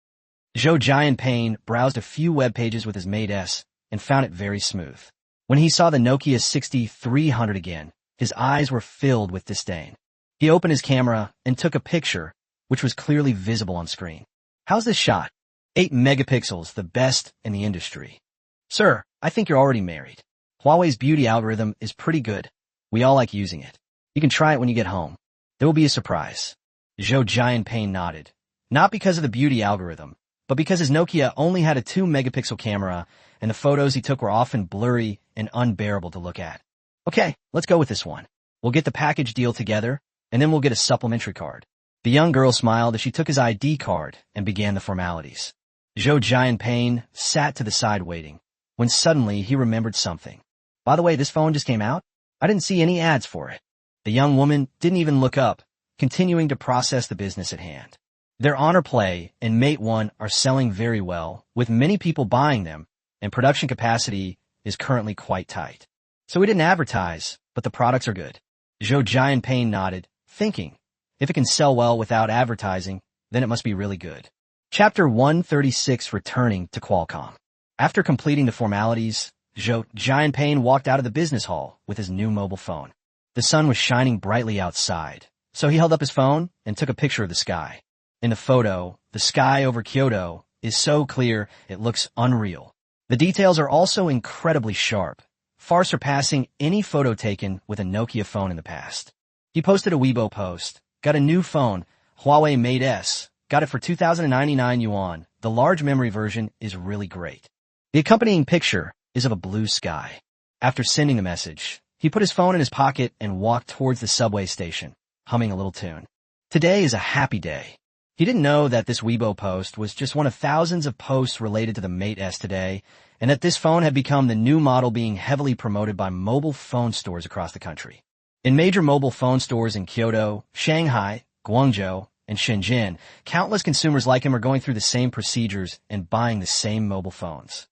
Zhou Jianping browsed a few web pages with his Mate S and found it very smooth. When he saw the Nokia 6300 again, his eyes were filled with disdain. He opened his camera and took a picture, which was clearly visible on screen. How's this shot? 8 megapixels, the best in the industry. Sir, I think you're already married. Huawei's beauty algorithm is pretty good. We all like using it. You can try it when you get home. There will be a surprise. Zhou Jianping nodded. Not because of the beauty algorithm, but because his Nokia only had a 2-megapixel camera, and the photos he took were often blurry and unbearable to look at. Okay, let's go with this one. We'll get the package deal together, and then we'll get a supplementary card. The young girl smiled as she took his ID card and began the formalities. Zhou Jianping sat to the side waiting, when suddenly he remembered something. By the way, this phone just came out? I didn't see any ads for it. The young woman didn't even look up, continuing to process the business at hand. Their Honor Play and Mate 1 are selling very well, with many people buying them, and production capacity is currently quite tight. So we didn't advertise, but the products are good. Zhou Jianping nodded, thinking, if it can sell well without advertising, then it must be really good. Chapter 136, Returning to Qualcomm. After completing the formalities, Zhou Jianping walked out of the business hall with his new mobile phone. The sun was shining brightly outside, so he held up his phone and took a picture of the sky. In the photo, the sky over Kyoto is so clear it looks unreal. The details are also incredibly sharp, far surpassing any photo taken with a Nokia phone in the past. He posted a Weibo post, got a new phone, Huawei Mate S, got it for 2,099 yuan. The large memory version is really great. The accompanying picture is of a blue sky. After sending the message, he put his phone in his pocket and walked towards the subway station, humming a little tune. Today is a happy day. He didn't know that this Weibo post was just one of thousands of posts related to the Mate S today, and that this phone had become the new model being heavily promoted by mobile phone stores across the country. In major mobile phone stores in Kyoto, Shanghai, Guangzhou, and Shenzhen, countless consumers like him are going through the same procedures and buying the same mobile phones.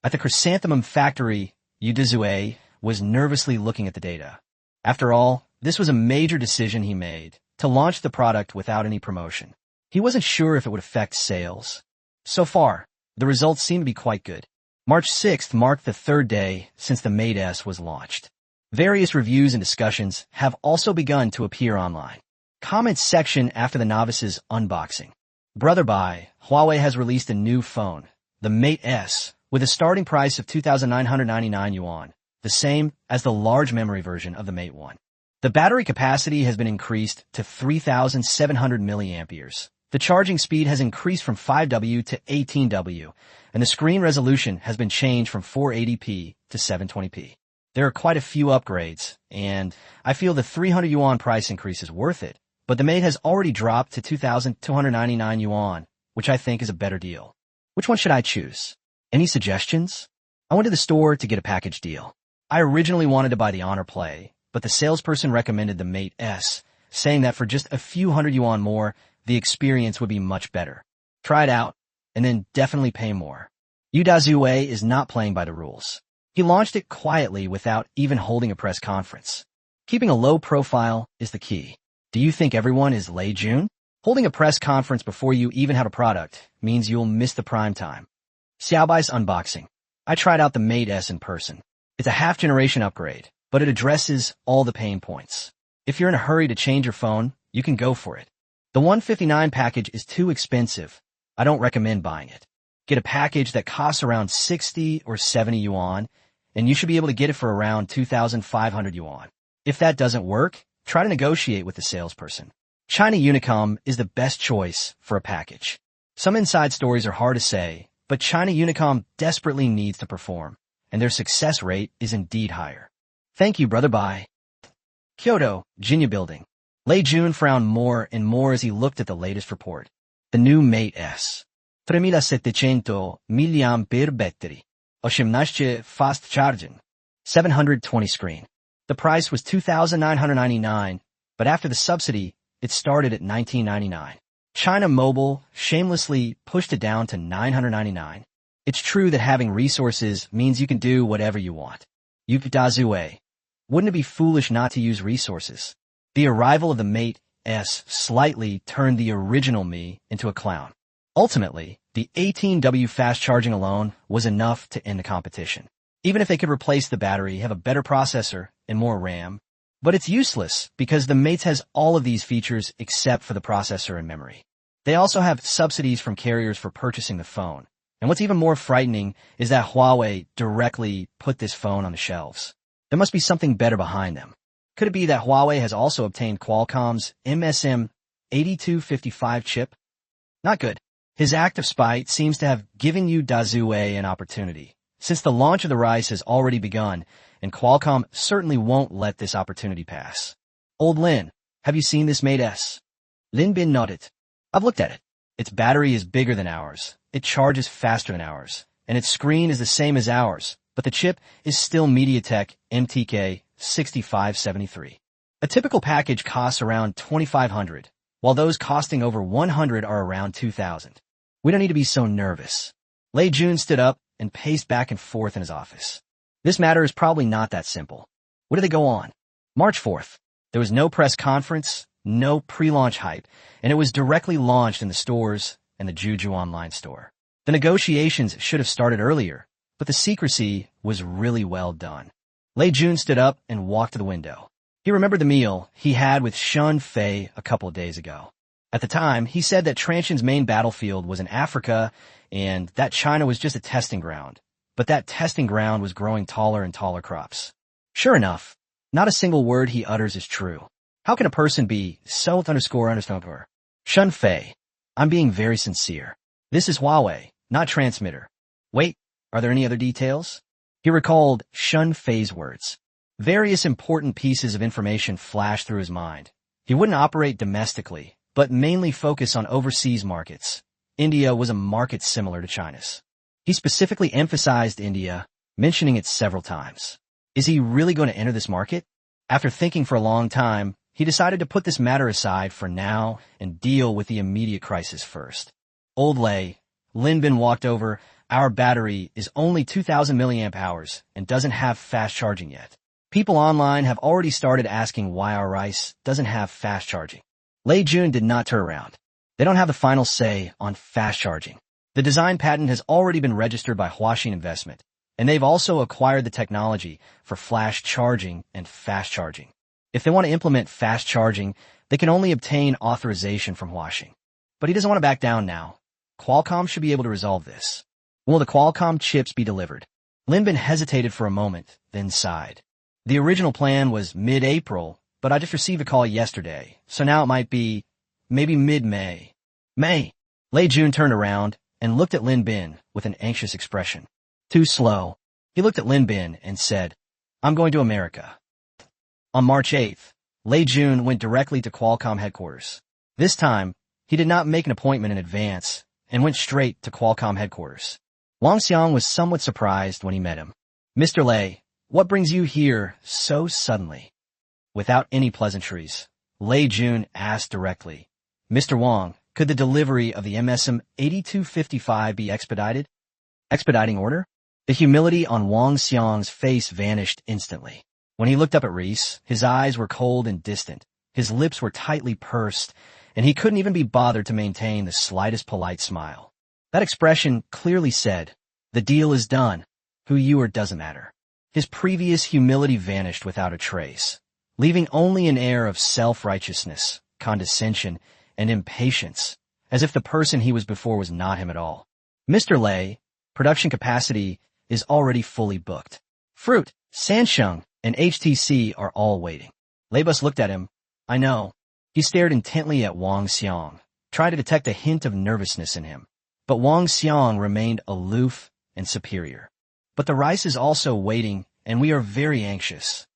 At the chrysanthemum factory, Yudizue was nervously looking at the data. After all, this was a major decision he made, to launch the product without any promotion. He wasn't sure if it would affect sales. So far, the results seem to be quite good. March 6th marked the third day since the Mate S was launched. Various reviews and discussions have also begun to appear online. Comments section after the novice's unboxing. Brother buy, Huawei has released a new phone, the Mate S, with a starting price of 2,999 yuan, the same as the large memory version of the Mate 1. The battery capacity has been increased to 3,700 milliamperes. The charging speed has increased from 5W to 18W, and the screen resolution has been changed from 480p to 720p. There are quite a few upgrades, and I feel the 300 yuan price increase is worth it, but the Mate has already dropped to 2,299 yuan, which I think is a better deal. Which one should I choose? Any suggestions? I went to the store to get a package deal. I originally wanted to buy the Honor Play, but the salesperson recommended the Mate S, saying that for just a few hundred yuan more, the experience would be much better. Try it out, and then definitely pay more. Yudazue is not playing by the rules. He launched it quietly without even holding a press conference. Keeping a low profile is the key. Do you think everyone is Lei Jun? Holding a press conference before you even have a product means you'll miss the prime time. Xiaobai's unboxing. I tried out the Mate S in person. It's a half-generation upgrade, but it addresses all the pain points. If you're in a hurry to change your phone, you can go for it. The 159 package is too expensive. I don't recommend buying it. Get a package that costs around 60 or 70 yuan, and you should be able to get it for around 2,500 yuan. If that doesn't work, try to negotiate with the salesperson. China Unicom is the best choice for a package. Some inside stories are hard to say, but China Unicom desperately needs to perform, and their success rate is indeed higher. Thank you, brother. Bye. Kyoto, Jinya Building. Lei Jun frowned more and more as he looked at the latest report. The new Mate S. 3700 mAh battery. 18 fast charging. 720 screen. The price was $2,999, but after the subsidy, it started at $1,999. China Mobile shamelessly pushed it down to $999. It's true that having resources means you can do whatever you want. Yukdazue. Wouldn't it be foolish not to use resources? The arrival of the Mate S slightly turned the original me into a clown. Ultimately, the 18W fast charging alone was enough to end the competition. Even if they could replace the battery, have a better processor, and more RAM. But it's useless because the Mate has all of these features except for the processor and memory. They also have subsidies from carriers for purchasing the phone. And what's even more frightening is that Huawei directly put this phone on the shelves. There must be something better behind them. Could it be that Huawei has also obtained Qualcomm's MSM 8255 chip? Not good. His act of spite seems to have given you Dazue an opportunity, since the launch of the Rice has already begun, and Qualcomm certainly won't let this opportunity pass. Old Lin, have you seen this Mate S? Lin Bin nodded. I've looked at it. Its battery is bigger than ours, it charges faster than ours, and its screen is the same as ours, but the chip is still MediaTek MTK 6573. A typical package costs around 2,500, while those costing over 100 are around 2,000. We don't need to be so nervous. Lei Jun stood up and paced back and forth in his office. This matter is probably not that simple. What did they go on? March 4th. There was no press conference, no pre-launch hype, and it was directly launched in the stores and the Juju online store. The negotiations should have started earlier, but the secrecy was really well done. Lei Jun stood up and walked to the window. He remembered the meal he had with Shun Fei a couple of days ago. At the time, he said that Transsion's main battlefield was in Africa and that China was just a testing ground. But that testing ground was growing taller and taller crops. Sure enough, not a single word he utters is true. How can a person be __? Shun Fei, I'm being very sincere. This is Huawei, not transmitter. Wait, are there any other details? He recalled Shun Fei's words. Various important pieces of information flashed through his mind. He wouldn't operate domestically, but mainly focus on overseas markets. India was a market similar to China's. He specifically emphasized India, mentioning it several times. Is he really going to enter this market? After thinking for a long time, he decided to put this matter aside for now and deal with the immediate crisis first. Old Lei, Lin Bin walked over. Our battery is only 2,000 milliamp hours and doesn't have fast charging yet. People online have already started asking why our Rice doesn't have fast charging. Lei Jun did not turn around. They don't have the final say on fast charging. The design patent has already been registered by Huaxin Investment, and they've also acquired the technology for flash charging and fast charging. If they want to implement fast charging, they can only obtain authorization from Huaxin. But he doesn't want to back down now. Qualcomm should be able to resolve this. Will the Qualcomm chips be delivered? Lin Bin hesitated for a moment, then sighed. The original plan was mid-April, but I just received a call yesterday, so now it might be maybe mid-May. May. Lei Jun turned around and looked at Lin Bin with an anxious expression. Too slow. He looked at Lin Bin and said, I'm going to America. On March 8th, Lei Jun went directly to Qualcomm headquarters. This time, he did not make an appointment in advance and went straight to Qualcomm headquarters. Wang Xiang was somewhat surprised when he met him. Mr. Lei, what brings you here so suddenly? Without any pleasantries, Lei Jun asked directly, Mr. Wang, could the delivery of the MSM 8255 be expedited? Expediting order? The humility on Wang Xiang's face vanished instantly. When he looked up at Reese, his eyes were cold and distant, his lips were tightly pursed, and he couldn't even be bothered to maintain the slightest polite smile. That expression clearly said, "The deal is done. Who you are doesn't matter." His previous humility vanished without a trace, leaving only an air of self-righteousness, condescension, and impatience, as if the person he was before was not him at all. "Mr. Lei, production capacity is already fully booked. Fruit, Sansheng, and HTC are all waiting." Leibus looked at him. "I know." He stared intently at Wang Xiang, trying to detect a hint of nervousness in him. But Wang Xiang remained aloof and superior. "But the rice is also waiting, and we are very anxious.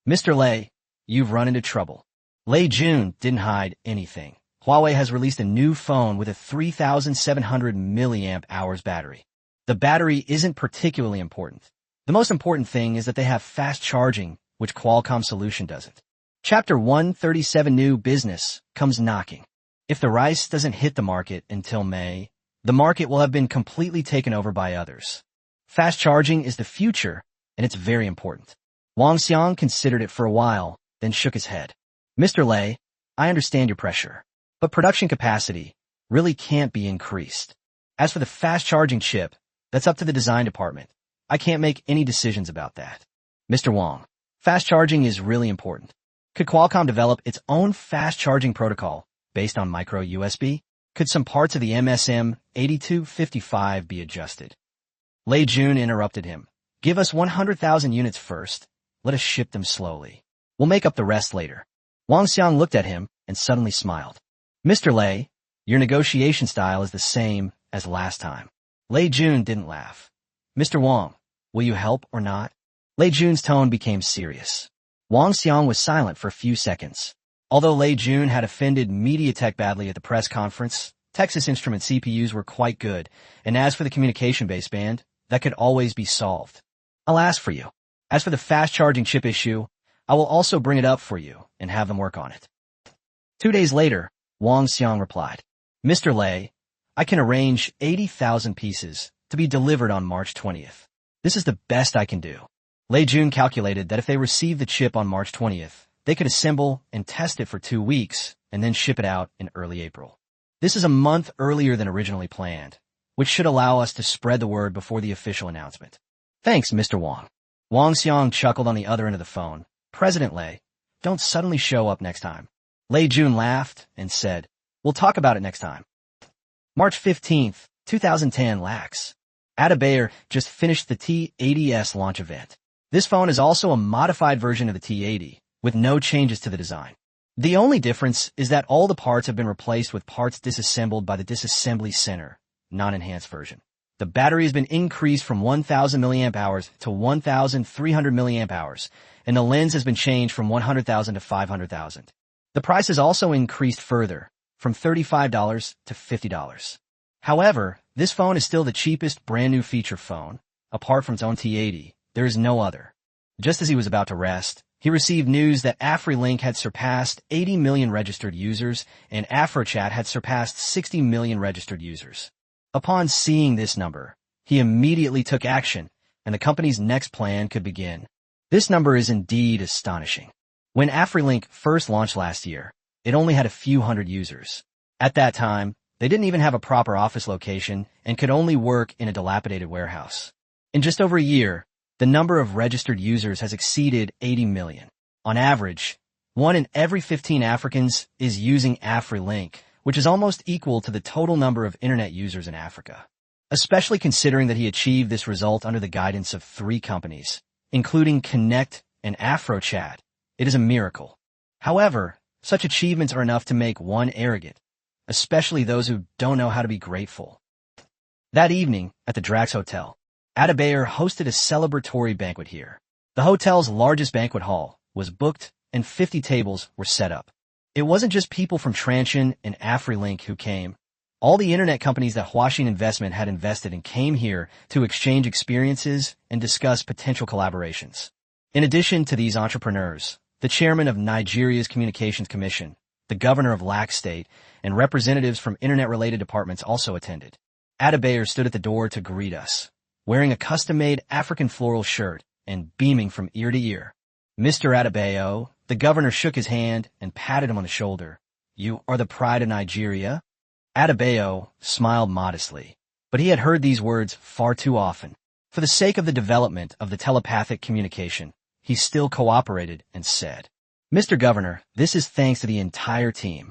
Mr. Lei, you've run into trouble." Lei Jun didn't hide anything. Huawei has released a new phone with a 3,700 milliamp hours battery. The battery isn't particularly important. The most important thing is that they have fast charging, which Qualcomm solution doesn't. Chapter 137 New Business comes knocking. If the rice doesn't hit the market until May, the market will have been completely taken over by others. Fast charging is the future, and it's very important. Wang Xiang considered it for a while, then shook his head. "Mr. Lei, I understand your pressure, but production capacity really can't be increased. As for the fast charging chip, that's up to the design department. I can't make any decisions about that." "Mr. Wang, fast charging is really important. Could Qualcomm develop its own fast charging protocol based on micro USB? Could some parts of the MSM 8255 be adjusted?" Lei Jun interrupted him. "Give us 100,000 units first. Let us ship them slowly. We'll make up the rest later." Wang Xiang looked at him and suddenly smiled. "Mr. Lei, your negotiation style is the same as last time." Lei Jun didn't laugh. "Mr. Wang, will you help or not?" Lei Jun's tone became serious. Wang Xiang was silent for a few seconds. Although Lei Jun had offended MediaTek badly at the press conference, Texas Instruments CPUs were quite good, and as for the communication baseband, that could always be solved. "I'll ask for you. As for the fast charging chip issue, I will also bring it up for you and have them work on it." 2 days later, Wang Xiang replied, "Mr. Lei, I can arrange 80,000 pieces to be delivered on March 20th. This is the best I can do." Lei Jun calculated that if they received the chip on March 20th, they could assemble and test it for 2 weeks and then ship it out in early April. This is a month earlier than originally planned, which should allow us to spread the word before the official announcement. "Thanks, Mr. Wang." Wang Xiang chuckled on the other end of the phone. "President Lei, don't suddenly show up next time." Lei Jun laughed and said, "We'll talk about it next time." March 15th, 2010 lax. Ada Bayer just finished the T80s launch event. This phone is also a modified version of the T80, with no changes to the design. The only difference is that all the parts have been replaced with parts disassembled by the disassembly center, non-enhanced version. The battery has been increased from 1,000 mAh to 1,300 mAh, and the lens has been changed from 100,000 to 500,000. The price has also increased further, from $35 to $50. However, this phone is still the cheapest brand new feature phone. Apart from its own T80, there is no other. Just as he was about to rest, he received news that AfriLink had surpassed 80 million registered users and AfroChat had surpassed 60 million registered users. Upon seeing this number, he immediately took action, and the company's next plan could begin. This number is indeed astonishing. When AfriLink first launched last year, it only had a few hundred users. At that time, they didn't even have a proper office location and could only work in a dilapidated warehouse. In just over a year, the number of registered users has exceeded 80 million. On average, 1 in every 15 Africans is using AfriLink, which is almost equal to the total number of internet users in Africa. Especially considering that he achieved this result under the guidance of 3 companies, including Connect and AfroChat, it is a miracle. However, such achievements are enough to make one arrogant, especially those who don't know how to be grateful. That evening, at the Drax Hotel, Ada Bayer hosted a celebratory banquet here. The hotel's largest banquet hall was booked and 50 tables were set up. It wasn't just people from Transsion and AfriLink who came. All the internet companies that Huaxin Investment had invested in came here to exchange experiences and discuss potential collaborations. In addition to these entrepreneurs, the chairman of Nigeria's Communications Commission, the governor of Lac State, and representatives from internet-related departments also attended. Ada Bayer stood at the door to greet us. wearing a custom-made African floral shirt and beaming from ear to ear. Mr. Adebayo, the governor, shook his hand and patted him on the shoulder. "You are the pride of Nigeria?" Adebayo smiled modestly, but he had heard these words far too often. For the sake of the development of the telepathic communication, he still cooperated and said, "Mr. Governor, this is thanks to the entire team.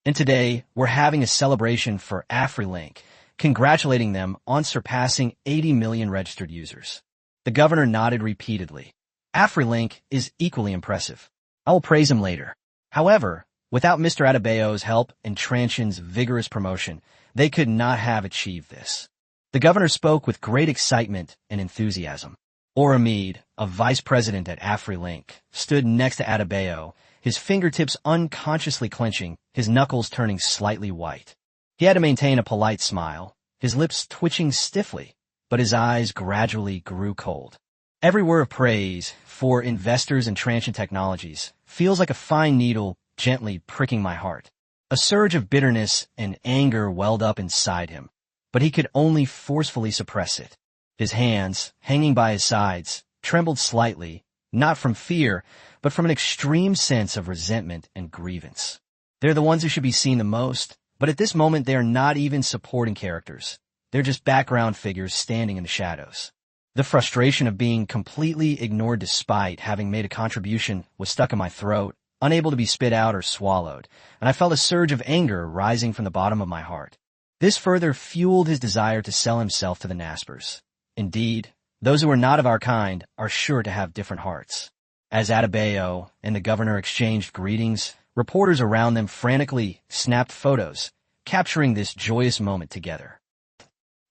And today, we're having a celebration for AfriLink, congratulating them on surpassing 80 million registered users." The governor nodded repeatedly. AfriLink is equally impressive. I will praise him later. However, without Mr. Adebayo's help and Transsion's vigorous promotion, they could not have achieved this. The governor spoke with great excitement and enthusiasm. Oramide, a vice president at AfriLink, stood next to Adebayo, his fingertips unconsciously clenching, his knuckles turning slightly white. He had to maintain a polite smile, his lips twitching stiffly, but his eyes gradually grew cold. Every word of praise for investors in Transsion Technologies feels like a fine needle gently pricking my heart. A surge of bitterness and anger welled up inside him, but he could only forcefully suppress it. His hands, hanging by his sides, trembled slightly, not from fear, but from an extreme sense of resentment and grievance. They're the ones who should be seen the most, but at this moment they are not even supporting characters. They're just background figures standing in the shadows. The frustration of being completely ignored despite having made a contribution was stuck in my throat, unable to be spit out or swallowed, and I felt a surge of anger rising from the bottom of my heart. This further fueled his desire to sell himself to the Naspers. Indeed, those who are not of our kind are sure to have different hearts. As Adebayo and the governor exchanged greetings, reporters around them frantically snapped photos, capturing this joyous moment together.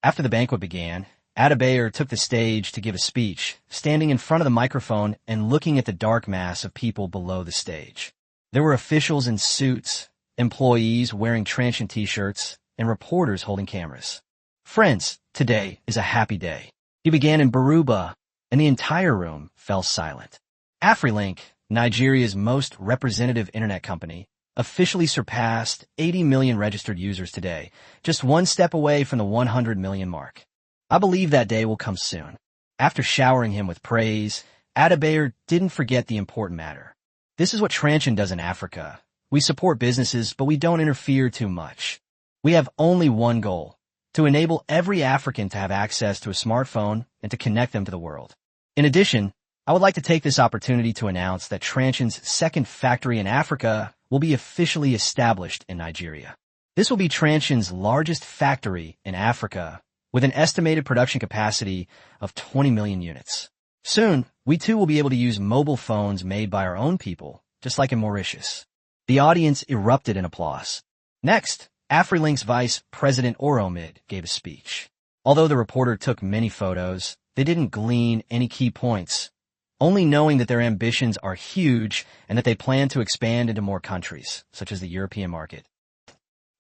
After the banquet began, Adebayo took the stage to give a speech, standing in front of the microphone and looking at the dark mass of people below the stage. There were officials in suits, employees wearing Transsion t-shirts, and reporters holding cameras. "Friends, today is a happy day." He began in Baruba, and the entire room fell silent. AfriLink, Nigeria's most representative internet company, officially surpassed 80 million registered users today, just one step away from the 100 million mark. I believe that day will come soon. After showering him with praise, Adebayo didn't forget the important matter. This is what Transsion does in Africa. We support businesses, but we don't interfere too much. We have only one goal: to enable every African to have access to a smartphone and to connect them to the world. In addition, I would like to take this opportunity to announce that Transsion's second factory in Africa will be officially established in Nigeria. This will be Transsion's largest factory in Africa, with an estimated production capacity of 20 million units. Soon, we too will be able to use mobile phones made by our own people, just like in Mauritius. The audience erupted in applause. Next, AfriLink's Vice President Oramide gave a speech. Although the reporter took many photos, they didn't glean any key points, only knowing that their ambitions are huge and that they plan to expand into more countries, such as the European market.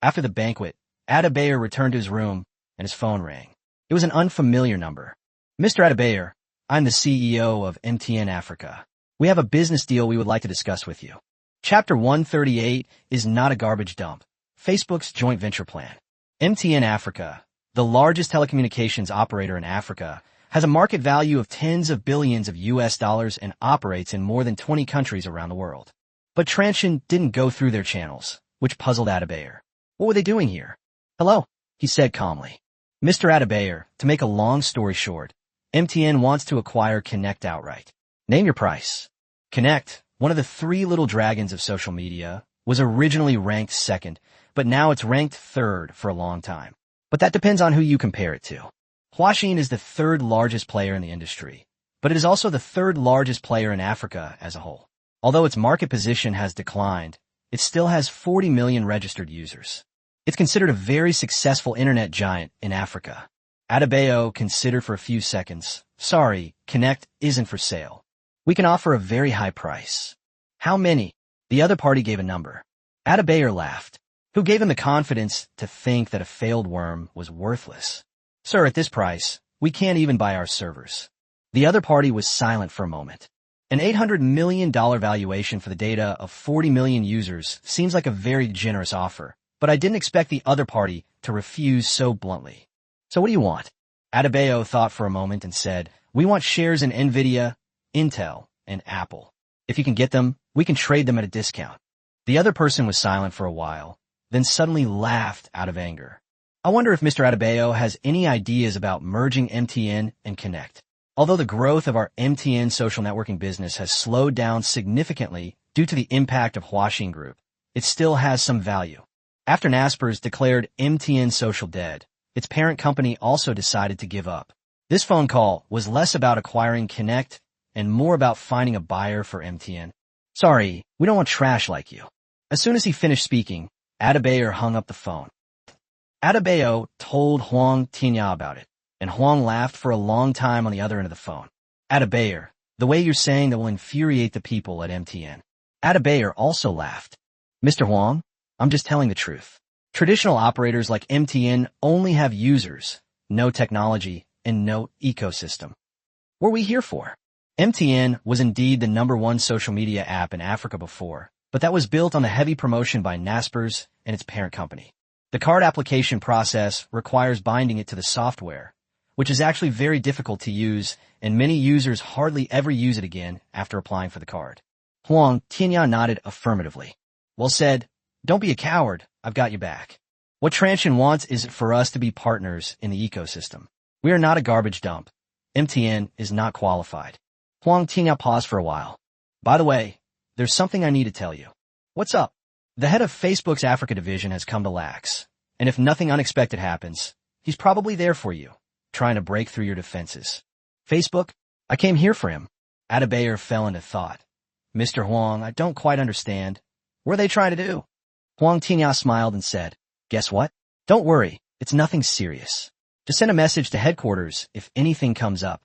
After the banquet, Adebayo returned to his room and his phone rang. It was an unfamiliar number. "Mr. Adebayo, I'm the CEO of MTN Africa. We have a business deal we would like to discuss with you." Chapter 138 is not a garbage dump. Facebook's joint venture plan. MTN Africa, the largest telecommunications operator in Africa, has a market value of tens of billions of US dollars and operates in more than 20 countries around the world. But Transsion didn't go through their channels, which puzzled Adebayo. What were they doing here? "Hello," he said calmly. "Mr. Adebayo, to make a long story short, MTN wants to acquire Connect outright. Name your price." Connect, one of the three little dragons of social media, was originally ranked second, but now it's ranked third for a long time. But that depends on who you compare it to. Huaxin is the third largest player in the industry, but it is also the third largest player in Africa as a whole. Although its market position has declined, it still has 40 million registered users. It's considered a very successful internet giant in Africa. Adebayo considered for a few seconds. "Sorry, Connect isn't for sale. We can offer a very high price." "How many?" The other party gave a number. Adebayo laughed. Who gave him the confidence to think that a failed worm was worthless? "Sir, at this price, we can't even buy our servers." The other party was silent for a moment. An $800 million valuation for the data of 40 million users seems like a very generous offer, but I didn't expect the other party to refuse so bluntly. "So what do you want?" Adebayo thought for a moment and said, "We want shares in Nvidia, Intel, and Apple. If you can get them, we can trade them at a discount." The other person was silent for a while, then suddenly laughed out of anger. I wonder if Mr. Adebayo has any ideas about merging MTN and Connect. Although the growth of our MTN social networking business has slowed down significantly due to the impact of Huaxin Group, it still has some value. After Naspers declared MTN Social dead, its parent company also decided to give up. This phone call was less about acquiring Connect and more about finding a buyer for MTN. "Sorry, we don't want trash like you." As soon as he finished speaking, Adebayo hung up the phone. Adebayo told Huang Tinya about it, and Huang laughed for a long time on the other end of the phone. "Adebayo, the way you're saying that will infuriate the people at MTN." Adebayo also laughed. "Mr. Huang, I'm just telling the truth. Traditional operators like MTN only have users, no technology, and no ecosystem. What are we here for?" MTN was indeed the #1 social media app in Africa before, but that was built on the heavy promotion by Naspers and its parent company. The card application process requires binding it to the software, which is actually very difficult to use, and many users hardly ever use it again after applying for the card. Huang Tinya nodded affirmatively. "Well said. Don't be a coward. I've got you back. What Transsion wants is for us to be partners in the ecosystem. We are not a garbage dump. MTN is not qualified." Huang Tinya paused for a while. "By the way, there's something I need to tell you." "What's up?" "The head of Facebook's Africa division has come to Lax, and if nothing unexpected happens, he's probably there for you, trying to break through your defenses." "Facebook? I came here for him." Adebayo fell into thought. "Mr. Huang, I don't quite understand. What are they trying to do?" Huang Tinya smiled and said, "Guess what? Don't worry, it's nothing serious. Just send a message to headquarters if anything comes up."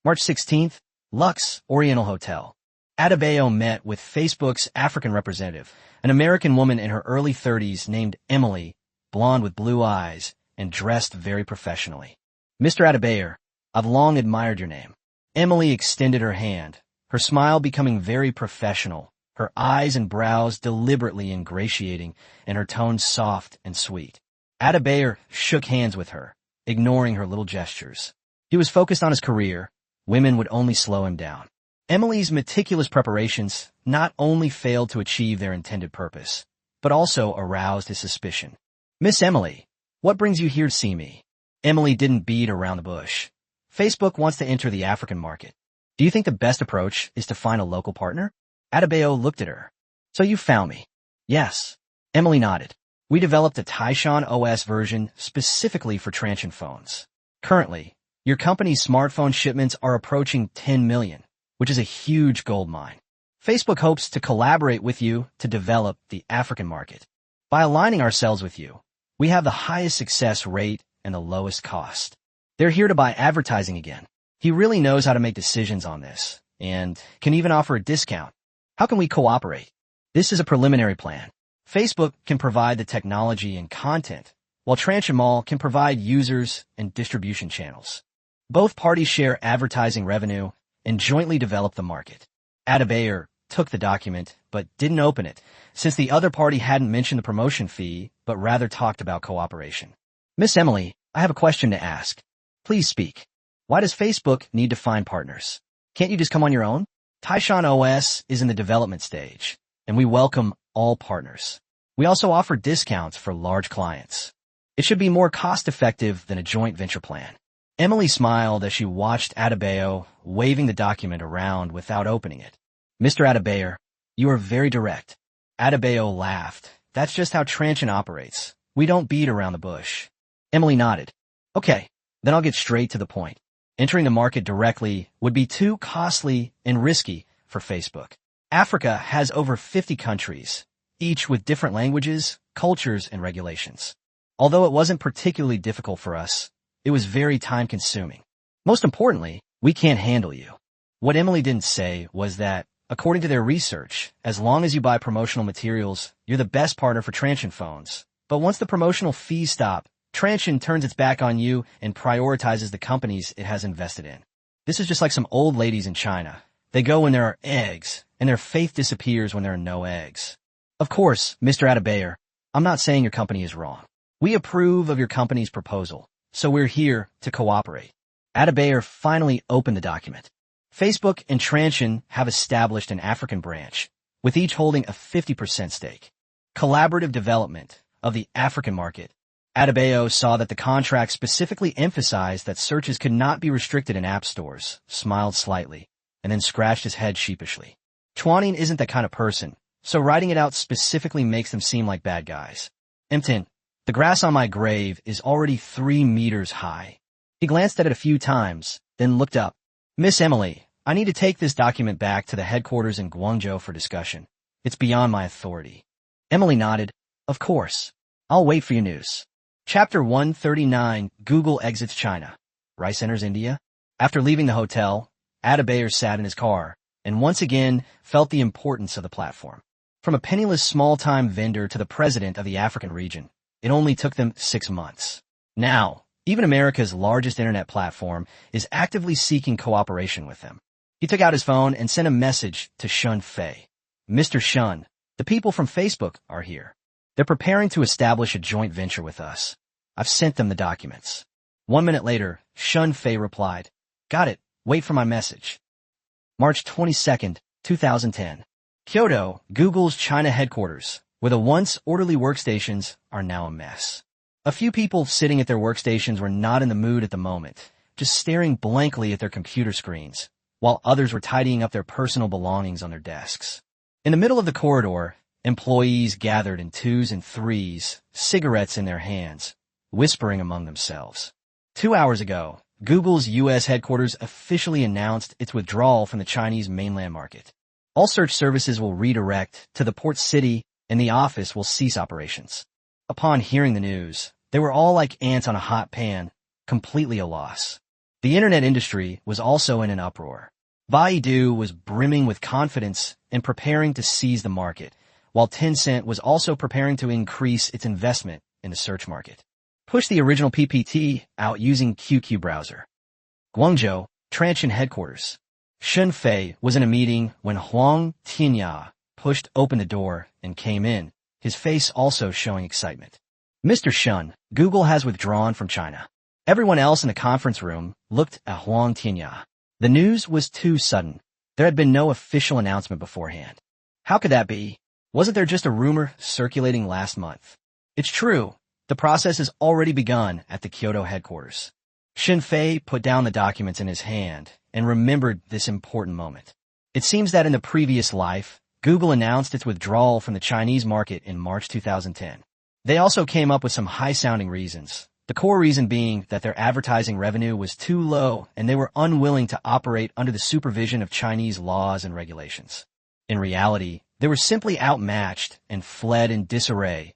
March 16th, Lux Oriental Hotel. Adebayo met with Facebook's African representative, an American woman in her early 30s named Emily, blonde with blue eyes, and dressed very professionally. "Mr. Adebayo, I've long admired your name." Emily extended her hand, her smile becoming very professional, her eyes and brows deliberately ingratiating, and her tone soft and sweet. Adebayo shook hands with her, ignoring her little gestures. He was focused on his career. Women would only slow him down. Emily's meticulous preparations not only failed to achieve their intended purpose, but also aroused his suspicion. "Miss Emily, what brings you here to see me?" Emily didn't beat around the bush. "Facebook wants to enter the African market. Do you think the best approach is to find a local partner?" Adebayo looked at her. "So you found me?" "Yes." Emily nodded. "We developed a Taishan OS version specifically for Transsion phones. Currently, your company's smartphone shipments are approaching 10 million, which is a huge gold mine. Facebook hopes to collaborate with you to develop the African market. By aligning ourselves with you, we have the highest success rate and the lowest cost. They're here to buy advertising again. He really knows how to make decisions on this, and can even offer a discount. How can we cooperate? This is a preliminary plan. Facebook can provide the technology and content, while Transsion Mall can provide users and distribution channels. Both parties share advertising revenue and jointly develop the market." Adebayo took the document, but didn't open it, since the other party hadn't mentioned the promotion fee, but rather talked about cooperation. "Miss Emily, I have a question to ask. Please speak. Why does Facebook need to find partners? Can't you just come on your own? Taishan OS is in the development stage, and we welcome all partners. We also offer discounts for large clients. It should be more cost-effective than a joint venture plan." Emily smiled as she watched Adebayo waving the document around without opening it. "Mr. Adebayo, you are very direct." Adebayo laughed. "That's just how Transsion operates. We don't beat around the bush." Emily nodded. "Okay, then I'll get straight to the point. Entering the market directly would be too costly and risky for Facebook. Africa has over 50 countries, each with different languages, cultures, and regulations. Although it wasn't particularly difficult for us, it was very time-consuming. Most importantly, we can't handle you." What Emily didn't say was that, according to their research, as long as you buy promotional materials, you're the best partner for Transsion phones. But once the promotional fees stop, Transsion turns its back on you and prioritizes the companies it has invested in. This is just like some old ladies in China. They go when there are eggs, and their faith disappears when there are no eggs. Of course, Mr. Adebayo, I'm not saying your company is wrong. We approve of your company's proposal, so we're here to cooperate. Adebayor finally opened the document. Facebook and Transsion have established an African branch, with each holding a 50% stake. Collaborative development of the African market. Adebayor saw that the contract specifically emphasized that searches could not be restricted in app stores, smiled slightly, and then scratched his head sheepishly. Chuaning isn't that kind of person, so writing it out specifically makes them seem like bad guys. Imtin, the grass on my grave is already 3 meters high. He glanced at it a few times, then looked up. Miss Emily, I need to take this document back to the headquarters in Guangzhou for discussion. It's beyond my authority. Emily nodded. Of course. I'll wait for your news. Chapter 139, Google exits China. Rice enters India. After leaving the hotel, Adebayor sat in his car, and once again felt the importance of the platform. From a penniless small-time vendor to the president of the African region, it only took them 6 months. Now, even America's largest internet platform is actively seeking cooperation with them. He took out his phone and sent a message to Shun Fei. Mr. Shun, the people from Facebook are here. They're preparing to establish a joint venture with us. I've sent them the documents. 1 minute later, Shun Fei replied, Got it, wait for my message. March 22, 2010. Kyoto, Google's China headquarters, where the once orderly workstations are now a mess. A few people sitting at their workstations were not in the mood at the moment, just staring blankly at their computer screens, while others were tidying up their personal belongings on their desks. In the middle of the corridor, employees gathered in 2s and 3s, cigarettes in their hands, whispering among themselves. 2 hours ago, Google's U.S. headquarters officially announced its withdrawal from the Chinese mainland market. All search services will redirect to the port city, and the office will cease operations. Upon hearing the news, they were all like ants on a hot pan, completely a loss. The internet industry was also in an uproar. Baidu was brimming with confidence and preparing to seize the market, while Tencent was also preparing to increase its investment in the search market. Push the original PPT out using QQ browser. Guangzhou, Transsion headquarters. Shun Fei was in a meeting when Huang Tianya pushed open the door and came in, his face also showing excitement. Mr. Shun, Google has withdrawn from China. Everyone else in the conference room looked at Huang Tianya. The news was too sudden. There had been no official announcement beforehand. How could that be? Wasn't there just a rumor circulating last month? It's true. The process has already begun at the Kyoto headquarters. Shun Fei put down the documents in his hand and remembered this important moment. It seems that in the previous life, Google announced its withdrawal from the Chinese market in March 2010. They also came up with some high-sounding reasons, the core reason being that their advertising revenue was too low and they were unwilling to operate under the supervision of Chinese laws and regulations. In reality, they were simply outmatched and fled in disarray,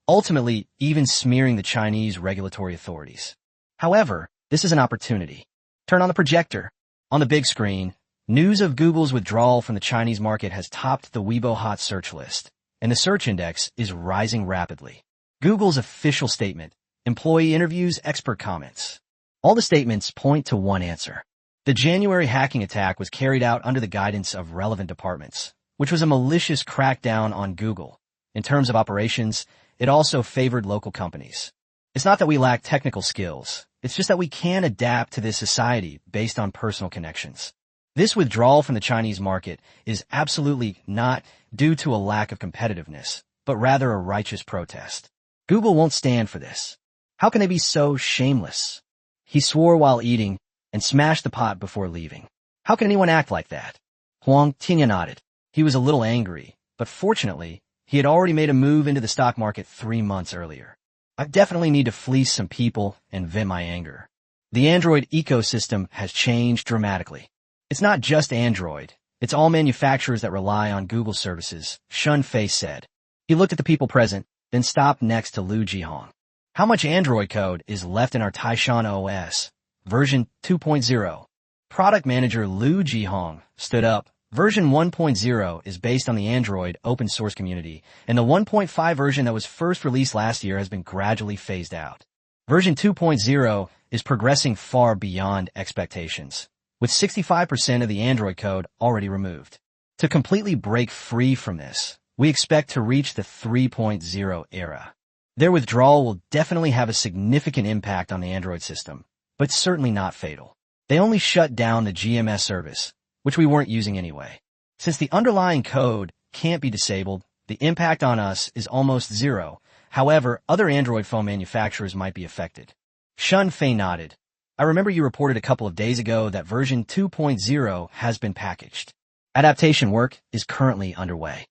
ultimately even smearing the Chinese regulatory authorities. However, this is an opportunity. Turn on the projector. On the big screen, news of Google's withdrawal from the Chinese market has topped the Weibo Hot search list, and the search index is rising rapidly. Google's official statement, employee interviews, expert comments. All the statements point to one answer. The January hacking attack was carried out under the guidance of relevant departments, which was a malicious crackdown on Google. In terms of operations, it also favored local companies. It's not that we lack technical skills. It's just that we can adapt to this society based on personal connections. This withdrawal from the Chinese market is absolutely not due to a lack of competitiveness, but rather a righteous protest. Google won't stand for this. How can they be so shameless? He swore while eating and smashed the pot before leaving. How can anyone act like that? Huang Tianya nodded. He was a little angry, but fortunately, he had already made a move into the stock market 3 months earlier. I definitely need to fleece some people and vent my anger. The Android ecosystem has changed dramatically. It's not just Android. It's all manufacturers that rely on Google services, Shun Fei said. He looked at the people present, then stopped next to Lu Jihong. How much Android code is left in our Taishan OS? Version 2.0. Product manager Lu Jihong stood up. Version 1.0 is based on the Android open source community, and the 1.5 version that was first released last year has been gradually phased out. Version 2.0 is progressing far beyond expectations, with 65% of the Android code already removed. To completely break free from this, we expect to reach the 3.0 era. Their withdrawal will definitely have a significant impact on the Android system, but certainly not fatal. They only shut down the GMS service, which we weren't using anyway. Since the underlying code can't be disabled, the impact on us is almost zero. However, other Android phone manufacturers might be affected. Shun Fei nodded. I remember you reported a couple of days ago that version 2.0 has been packaged. Adaptation work is currently underway.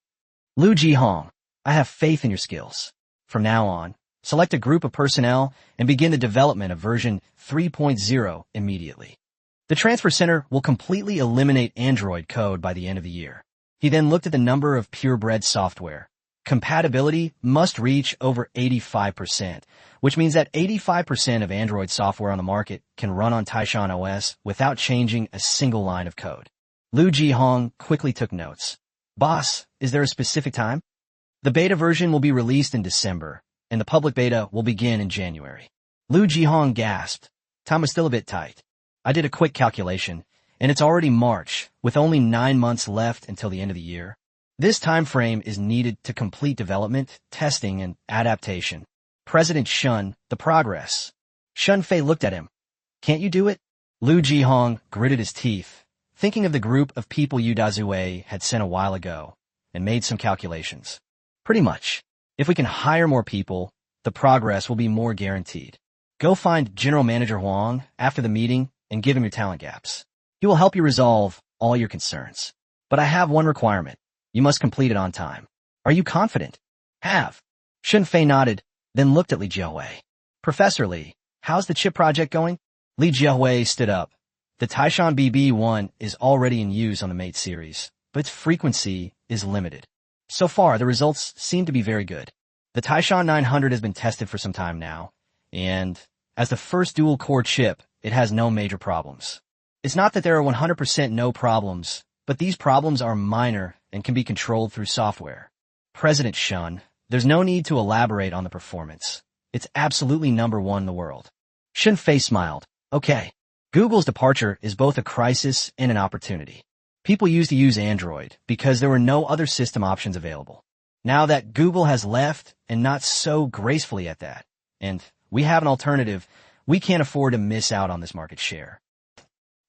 Lu Jihong, I have faith in your skills. From now on, select a group of personnel and begin the development of version 3.0 immediately. The Transfer Center will completely eliminate Android code by the end of the year. He then looked at the number of purebred software. Compatibility must reach over 85%, which means that 85% of Android software on the market can run on Taishan OS without changing a single line of code. Lu Jihong quickly took notes. Boss, is there a specific time? The beta version will be released in December, and the public beta will begin in January. Lu Jihong gasped. Time was still a bit tight. I did a quick calculation, and it's already March, with only 9 months left until the end of the year. This time frame is needed to complete development, testing, and adaptation. President Shun, the progress. Shun Fei looked at him. Can't you do it? Lu Jihong gritted his teeth, thinking of the group of people Yu Dazue had sent a while ago, and made some calculations. Pretty much. If we can hire more people, the progress will be more guaranteed. Go find General Manager Huang after the meeting and give him your talent gaps. He will help you resolve all your concerns. But I have one requirement. You must complete it on time. Are you confident? Have. Shun Fei nodded, then looked at Li Jiahui. Professor Li, how's the chip project going? Li Jiahui stood up. The Taishan BB1 is already in use on the Mate series, but its frequency is limited. So far, the results seem to be very good. The Taishan 900 has been tested for some time now, and as the first dual-core chip, it has no major problems. It's not that there are 100% no problems, but these problems are minor and can be controlled through software. President Shun, there's no need to elaborate on the performance. It's absolutely number one in the world. Shun Fei smiled. Okay. Google's departure is both a crisis and an opportunity. People used to use Android because there were no other system options available. Now that Google has left, and not so gracefully at that, and we have an alternative, we can't afford to miss out on this market share.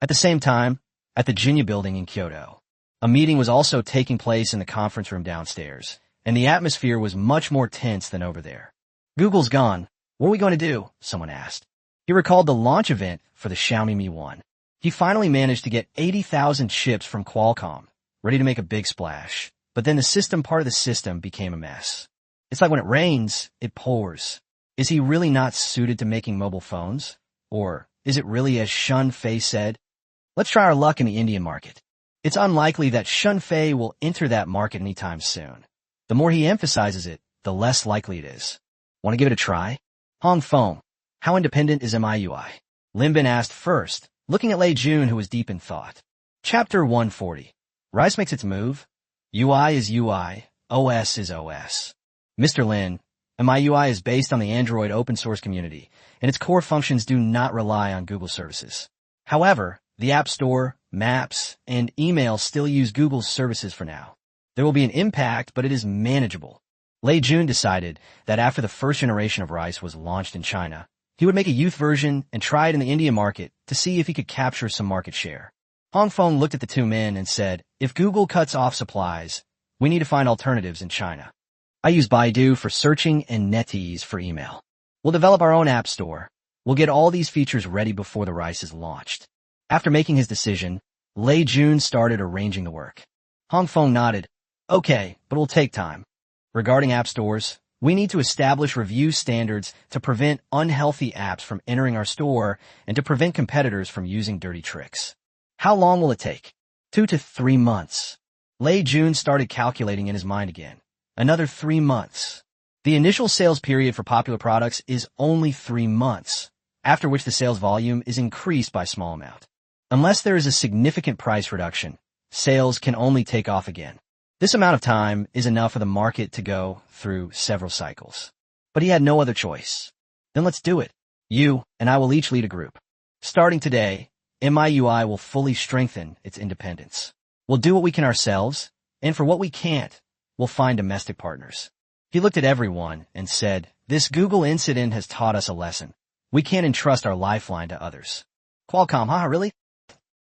At the same time, at the Jinya building in Kyoto, a meeting was also taking place in the conference room downstairs, and the atmosphere was much more tense than over there. Google's gone. What are we going to do? Someone asked. He recalled the launch event for the Xiaomi Mi 1. He finally managed to get 80,000 chips from Qualcomm, ready to make a big splash. But then the system part of the system became a mess. It's like when it rains, it pours. Is he really not suited to making mobile phones? Or is it really as Shun Fei said? Let's try our luck in the Indian market. It's unlikely that Shun Fei will enter that market anytime soon. The more he emphasizes it, the less likely it is. Want to give it a try? Hong Feng, how independent is MIUI? Lin Bin asked first, looking at Lei Jun, who was deep in thought. Chapter 140. Rice makes its move. UI is UI, OS is OS. Mr. Lin, MIUI is based on the Android open source community, and its core functions do not rely on Google services. However, the App Store, Maps, and email still use Google's services for now. There will be an impact, but it is manageable. Lei Jun decided that after the first generation of Rice was launched in China, he would make a youth version and try it in the Indian market to see if he could capture some market share. Hong Feng looked at the two men and said, if Google cuts off supplies, we need to find alternatives in China. I use Baidu for searching and NetEase for email. We'll develop our own app store. We'll get all these features ready before the Rice is launched. After making his decision, Lei Jun started arranging the work. Hong Feng nodded. Okay, but it'll take time. Regarding app stores, we need to establish review standards to prevent unhealthy apps from entering our store and to prevent competitors from using dirty tricks. How long will it take? 2 to 3 months. Lei Jun started calculating in his mind again. Another 3 months. The initial sales period for popular products is only 3 months, after which the sales volume is increased by a small amount. Unless there is a significant price reduction, sales can only take off again. This amount of time is enough for the market to go through several cycles. But he had no other choice. Then let's do it. You and I will each lead a group. Starting today, MIUI will fully strengthen its independence. We'll do what we can ourselves, and for what we can't, we'll find domestic partners. He looked at everyone and said, This Google incident has taught us a lesson. We can't entrust our lifeline to others. Qualcomm, haha, really?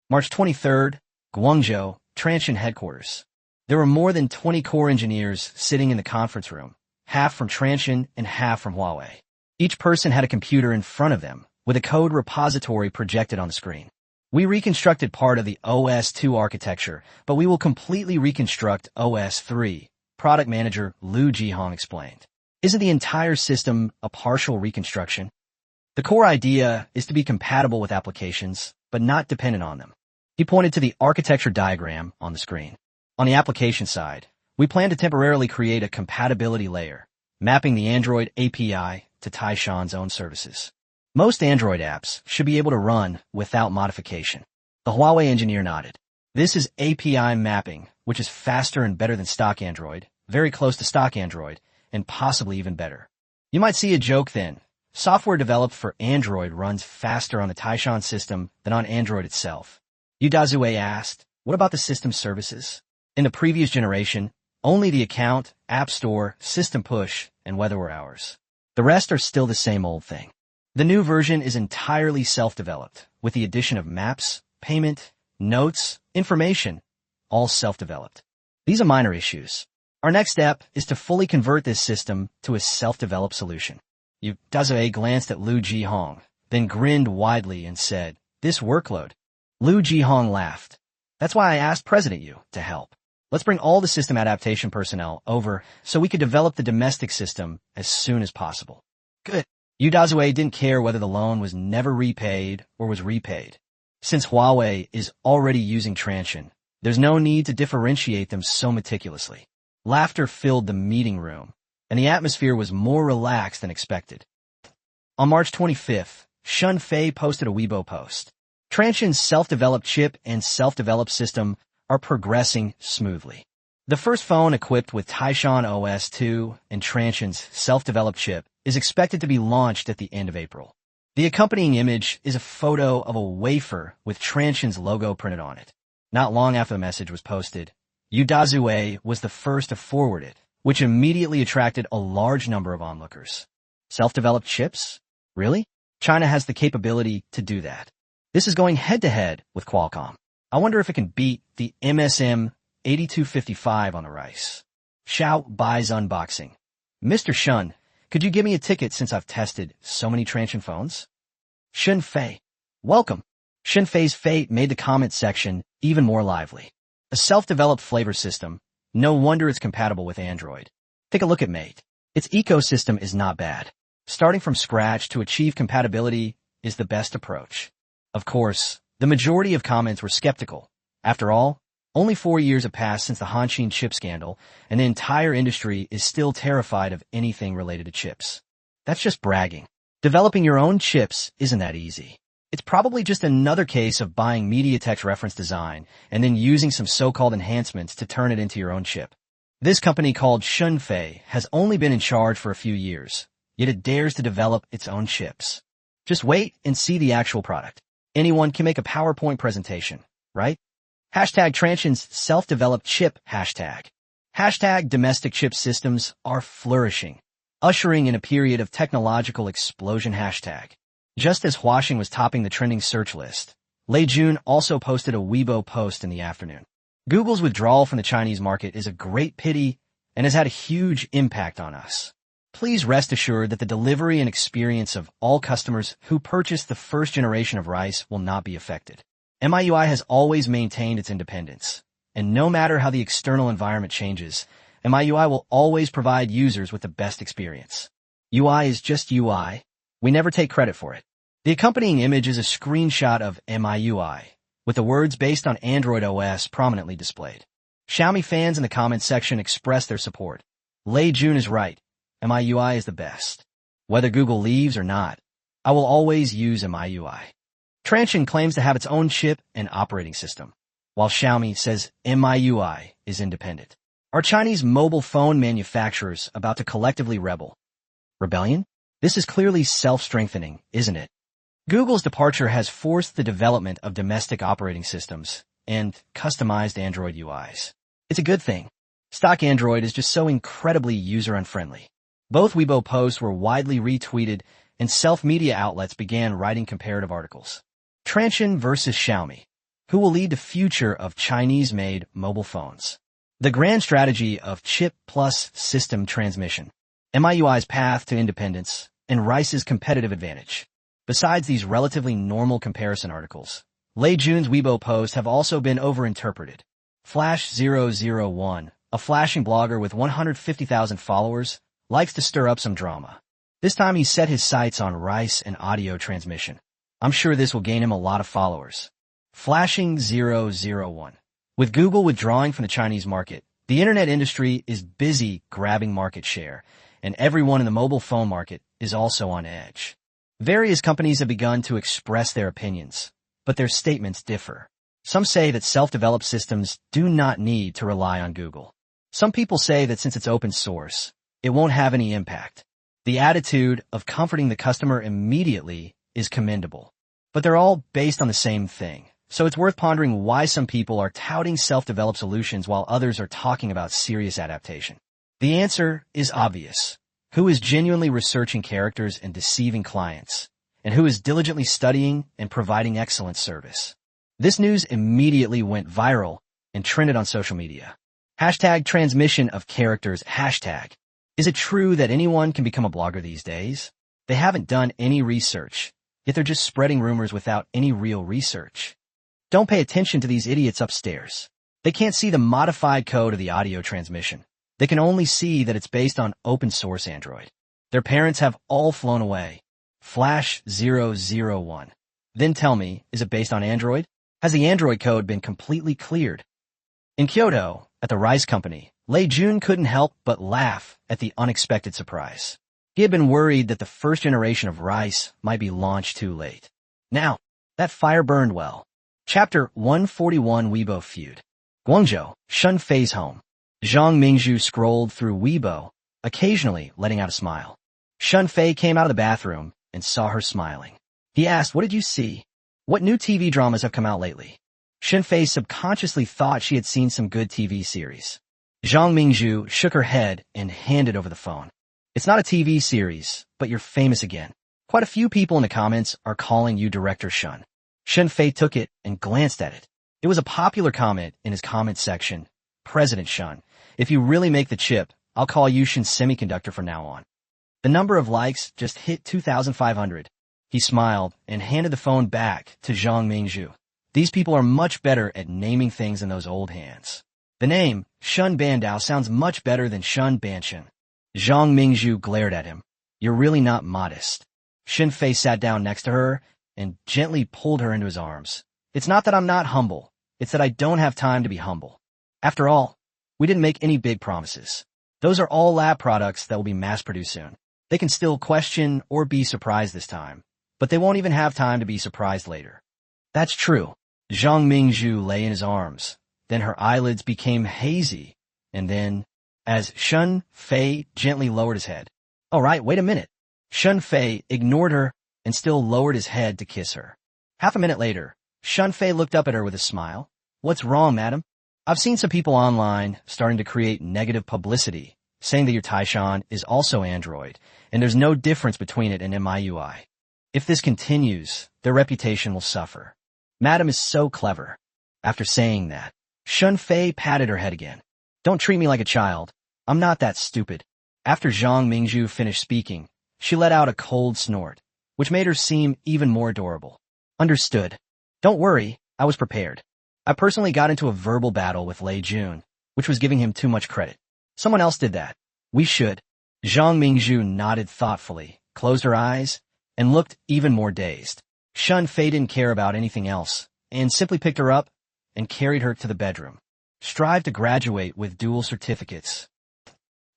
March 23rd, Guangzhou, Transsion headquarters. There were more than 20 core engineers sitting in the conference room, half from Transsion and half from Huawei. Each person had a computer in front of them, with a code repository projected on the screen. We reconstructed part of the OS 2 architecture, but we will completely reconstruct OS 3, product manager Liu Jihong explained. Isn't the entire system a partial reconstruction? The core idea is to be compatible with applications, but not dependent on them. He pointed to the architecture diagram on the screen. On the application side, we plan to temporarily create a compatibility layer, mapping the Android API to Taishan's own services. Most Android apps should be able to run without modification. The Huawei engineer nodded. This is API mapping, which is faster and better than stock Android, very close to stock Android, and possibly even better. You might see a joke then. Software developed for Android runs faster on the Taishan system than on Android itself. Yu Dazue asked, what about the system services? In the previous generation, only the account, app store, system push, and weather were ours. The rest are still the same old thing. The new version is entirely self-developed, with the addition of maps, payment, notes, information, all self-developed. These are minor issues. Our next step is to fully convert this system to a self-developed solution. Yu Dazue glanced at Liu Jihong, then grinned widely and said, this workload. Liu Jihong laughed. That's why I asked President Yu to help. Let's bring all the system adaptation personnel over so we could develop the domestic system as soon as possible. Good. Yu Dazue didn't care whether the loan was never repaid or was repaid. Since Huawei is already using Transsion, there's no need to differentiate them so meticulously. Laughter filled the meeting room, and the atmosphere was more relaxed than expected. On March 25th, Shun Fei posted a Weibo post. Transsion's self-developed chip and self-developed system are progressing smoothly. The first phone equipped with Taishan OS 2 and Transsion's self-developed chip is expected to be launched at the end of April. The accompanying image is a photo of a wafer with Transsion's logo printed on it. Not long after the message was posted, Yu Dazue was the first to forward it, which immediately attracted a large number of onlookers. Self-developed chips? Really? China has the capability to do that. This is going head-to-head with Qualcomm. I wonder if it can beat the MSM 8255 on the rice. Xiao buys unboxing. Mr. Shun, could you give me a ticket since I've tested so many Transsion phones? Shun Fei. Welcome. Shun Fei's fate made the comment section even more lively. A self-developed flavor system. No wonder it's compatible with Android. Take a look at Mate. Its ecosystem is not bad. Starting from scratch to achieve compatibility is the best approach. Of course, the majority of comments were skeptical. After all, only 4 years have passed since the Hanshin chip scandal, and the entire industry is still terrified of anything related to chips. That's just bragging. Developing your own chips isn't that easy. It's probably just another case of buying MediaTek's reference design and then using some so-called enhancements to turn it into your own chip. This company called Shunfei has only been in charge for a few years, yet it dares to develop its own chips. Just wait and see the actual product. Anyone can make a PowerPoint presentation, right? Hashtag Transsion's self-developed chip hashtag. Hashtag domestic chip systems are flourishing, ushering in a period of technological explosion hashtag. Just as Huaxing was topping the trending search list, Lei Jun also posted a Weibo post in the afternoon. Google's withdrawal from the Chinese market is a great pity and has had a huge impact on us. Please rest assured that the delivery and experience of all customers who purchase the first generation of rice will not be affected. MIUI has always maintained its independence, and no matter how the external environment changes, MIUI will always provide users with the best experience. UI is just UI. We never take credit for it. The accompanying image is a screenshot of MIUI, with the words based on Android OS prominently displayed. Xiaomi fans in the comments section expressed their support. Lei Jun is right. MIUI is the best. Whether Google leaves or not, I will always use MIUI. Transsion claims to have its own chip and operating system, while Xiaomi says MIUI is independent. Are Chinese mobile phone manufacturers about to collectively rebel? Rebellion? This is clearly self-strengthening, isn't it? Google's departure has forced the development of domestic operating systems and customized Android UIs. It's a good thing. Stock Android is just so incredibly user-unfriendly. Both Weibo posts were widely retweeted, and self-media outlets began writing comparative articles. Transsion versus Xiaomi. Who will lead the future of Chinese-made mobile phones? The grand strategy of chip plus system transmission. MIUI's path to independence, and Rice's competitive advantage. Besides these relatively normal comparison articles, Lei Jun's Weibo posts have also been overinterpreted. Flash001, a flashing blogger with 150,000 followers, likes to stir up some drama. This time he set his sights on Rice and audio transmission. I'm sure this will gain him a lot of followers. Flashing001. With Google withdrawing from the Chinese market, the internet industry is busy grabbing market share, and everyone in the mobile phone market is also on edge. Various companies have begun to express their opinions, but their statements differ. Some say that self-developed systems do not need to rely on Google. Some people say that since it's open source, it won't have any impact. The attitude of comforting the customer immediately is commendable. But they're all based on the same thing, so it's worth pondering why some people are touting self-developed solutions while others are talking about serious adaptation. The answer is obvious. Who is genuinely researching characters and deceiving clients, and who is diligently studying and providing excellent service? This news immediately went viral and trended on social media. Hashtag transmission of characters hashtag. Is it true that anyone can become a blogger these days? They haven't done any research, yet they're just spreading rumors without any real research. Don't pay attention to these idiots upstairs. They can't see the modified code of the audio transmission. They can only see that it's based on open source Android. Their parents have all flown away. Flash001. Then tell me, is it based on Android? Has the Android code been completely cleared? In Kyoto, at the Rice Company, Lei Jun couldn't help but laugh at the unexpected surprise. He had been worried that the first generation of Rice might be launched too late. Now, that fire burned well. Chapter 141 Weibo Feud. Guangzhou, Shun Fei's home. Zhang Mingzhu scrolled through Weibo, occasionally letting out a smile. Shun Fei came out of the bathroom and saw her smiling. He asked, "What did you see? What new TV dramas have come out lately?" Shun Fei subconsciously thought she had seen some good TV series. Zhang Mingzhu shook her head and handed over the phone. "It's not a TV series, but you're famous again. Quite a few people in the comments are calling you Director Shun." Shun Fei took it and glanced at it. It was a popular comment in his comment section. "President Shun, if you really make the chip, I'll call you Shun Semiconductor from now on." The number of likes just hit 2,500. He smiled and handed the phone back to Zhang Mingzhu. These people are much better at naming things than those old hands. The name, Shun Bandao, sounds much better than Shun Banshan. Zhang Mingzhu glared at him. "You're really not modest." Shun Fei sat down next to her and gently pulled her into his arms. "It's not that I'm not humble. It's that I don't have time to be humble. After all, we didn't make any big promises. Those are all lab products that will be mass-produced soon. They can still question or be surprised this time, but they won't even have time to be surprised later." "That's true." Zhang Mingzhu lay in his arms. Then her eyelids became hazy, and then, as Shun Fei gently lowered his head. "All right, wait a minute." Shun Fei ignored her and still lowered his head to kiss her. Half a minute later, Shun Fei looked up at her with a smile. "What's wrong, madam?" "I've seen some people online starting to create negative publicity, saying that your Taishan is also Android, and there's no difference between it and MIUI. If this continues, their reputation will suffer. Madam is so clever." After saying that, Shun Fei patted her head again. "Don't treat me like a child. I'm not that stupid." After Zhang Mingzhu finished speaking, she let out a cold snort, which made her seem even more adorable. "Understood. Don't worry, I was prepared. I personally got into a verbal battle with Lei Jun, which was giving him too much credit. Someone else did that. We should." Zhang Mingzhu nodded thoughtfully, closed her eyes, and looked even more dazed. Shun Fei didn't care about anything else, and simply picked her up and carried her to the bedroom. Strive to graduate with dual certificates.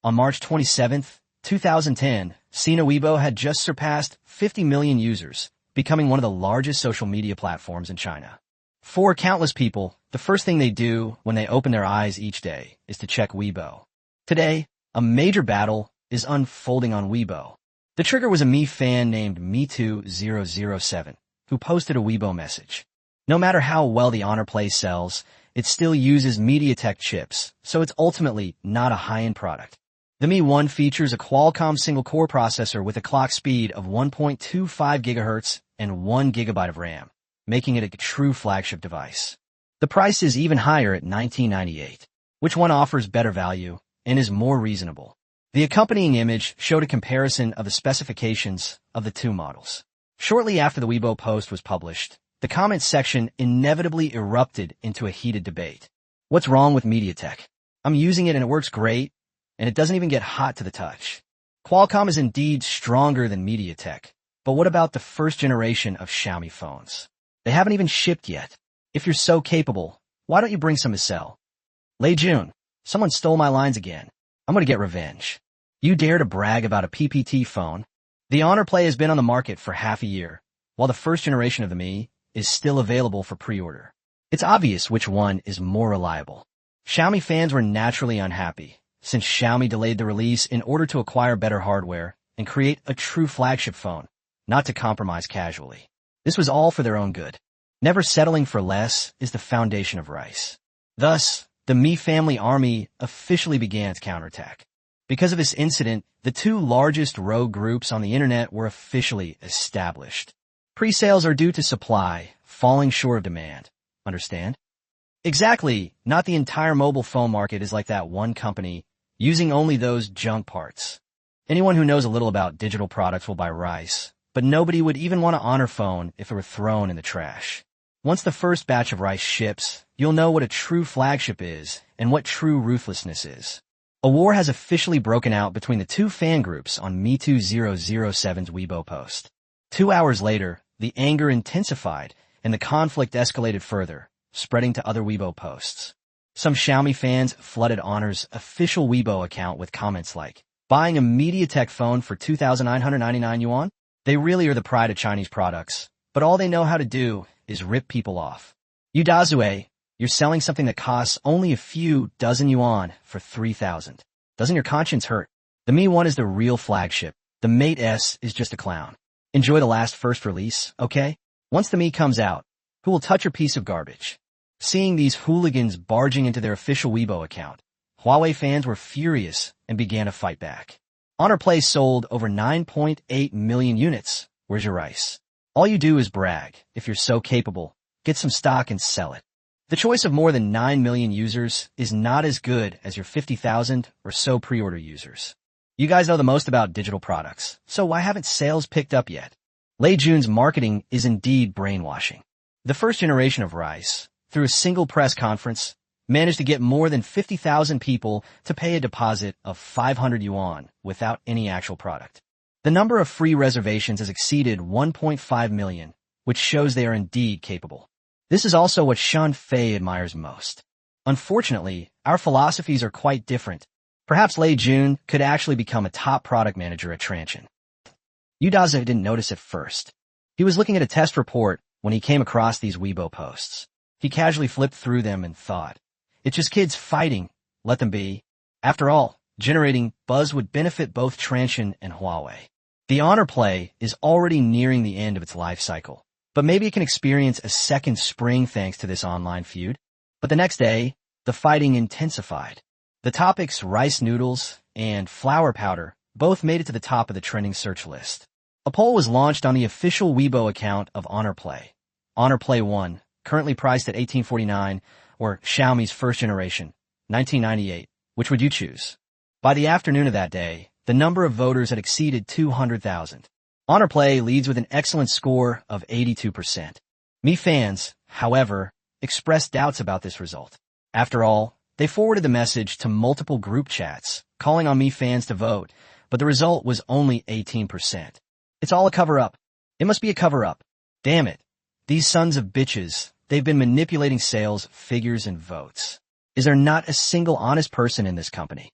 On March 27, 2010, Sina Weibo had just surpassed 50 million users, becoming one of the largest social media platforms in China. For countless people, the first thing they do when they open their eyes each day is to check Weibo. Today, a major battle is unfolding on Weibo. The trigger was a Me fan named Me2007, who posted a Weibo message. No matter how well the Honor Play sells, it still uses MediaTek chips, so it's ultimately not a high-end product. The Mi 1 features a Qualcomm single-core processor with a clock speed of 1.25 GHz and 1 GB of RAM, making it a true flagship device. The price is even higher at $19.98. Which one offers better value and is more reasonable? The accompanying image showed a comparison of the specifications of the two models. Shortly after the Weibo post was published, the comments section inevitably erupted into a heated debate. What's wrong with MediaTek? I'm using it and it works great, and it doesn't even get hot to the touch. Qualcomm is indeed stronger than MediaTek, but what about the first generation of Xiaomi phones? They haven't even shipped yet. If you're so capable, why don't you bring some to sell? Lei Jun, someone stole my lines again. I'm gonna get revenge. You dare to brag about a PPT phone? The Honor Play has been on the market for half a year, while the first generation of the Mi is still available for pre-order. It's obvious which one is more reliable. Xiaomi fans were naturally unhappy, since Xiaomi delayed the release in order to acquire better hardware and create a true flagship phone, not to compromise casually. This was all for their own good. Never settling for less is the foundation of rice. Thus, the Mi family army officially began its counterattack. Because of this incident, the two largest rogue groups on the internet were officially established. Pre-sales are due to supply, falling short of demand. Understand? Exactly, not the entire mobile phone market is like that one company, using only those junk parts. Anyone who knows a little about digital products will buy rice, but nobody would even want an Honor phone if it were thrown in the trash. Once the first batch of rice ships, you'll know what a true flagship is and what true ruthlessness is. A war has officially broken out between the two fan groups on Me2007's Weibo post. 2 hours later, the anger intensified and the conflict escalated further, spreading to other Weibo posts. Some Xiaomi fans flooded Honor's official Weibo account with comments like, "Buying a MediaTek phone for 2,999 yuan? They really are the pride of Chinese products, but all they know how to do is rip people off. You Dazue, you're selling something that costs only a few dozen yuan for 3,000. Doesn't your conscience hurt? The Mi 1 is the real flagship. The Mate S is just a clown. Enjoy the last first release, okay? Once the Mi comes out, who will touch your piece of garbage?" Seeing these hooligans barging into their official Weibo account, Huawei fans were furious and began to fight back. Honor Play sold over 9.8 million units. Where's your rice? All you do is brag. If you're so capable, get some stock and sell it. The choice of more than 9 million users is not as good as your 50,000 or so pre-order users. You guys know the most about digital products, so why haven't sales picked up yet? Lei Jun's marketing is indeed brainwashing. The first generation of rice, through a single press conference, managed to get more than 50,000 people to pay a deposit of 500 yuan without any actual product. The number of free reservations has exceeded 1.5 million, which shows they are indeed capable. This is also what Shan Fei admires most. Unfortunately, our philosophies are quite different. Perhaps Lei Jun could actually become a top product manager at Transsion. Udaza didn't notice at first. He was looking at a test report when he came across these Weibo posts. He casually flipped through them and thought, it's just kids fighting, let them be. After all, generating buzz would benefit both Transsion and Huawei. The Honor Play is already nearing the end of its life cycle, but maybe it can experience a second spring thanks to this online feud. But the next day, the fighting intensified. The topics rice noodles and flour powder both made it to the top of the trending search list. A poll was launched on the official Weibo account of Honor Play. Honor Play 1, currently priced at $1849, or Xiaomi's first generation, $1998. Which would you choose? By the afternoon of that day, the number of voters had exceeded 200,000. Honor Play leads with an excellent score of 82%. Mi fans, however, expressed doubts about this result. After all, they forwarded the message to multiple group chats, calling on Mi fans to vote, but the result was only 18%. It's all a cover-up. It must be a cover-up. Damn it. These sons of bitches, they've been manipulating sales, figures, and votes. Is there not a single honest person in this company?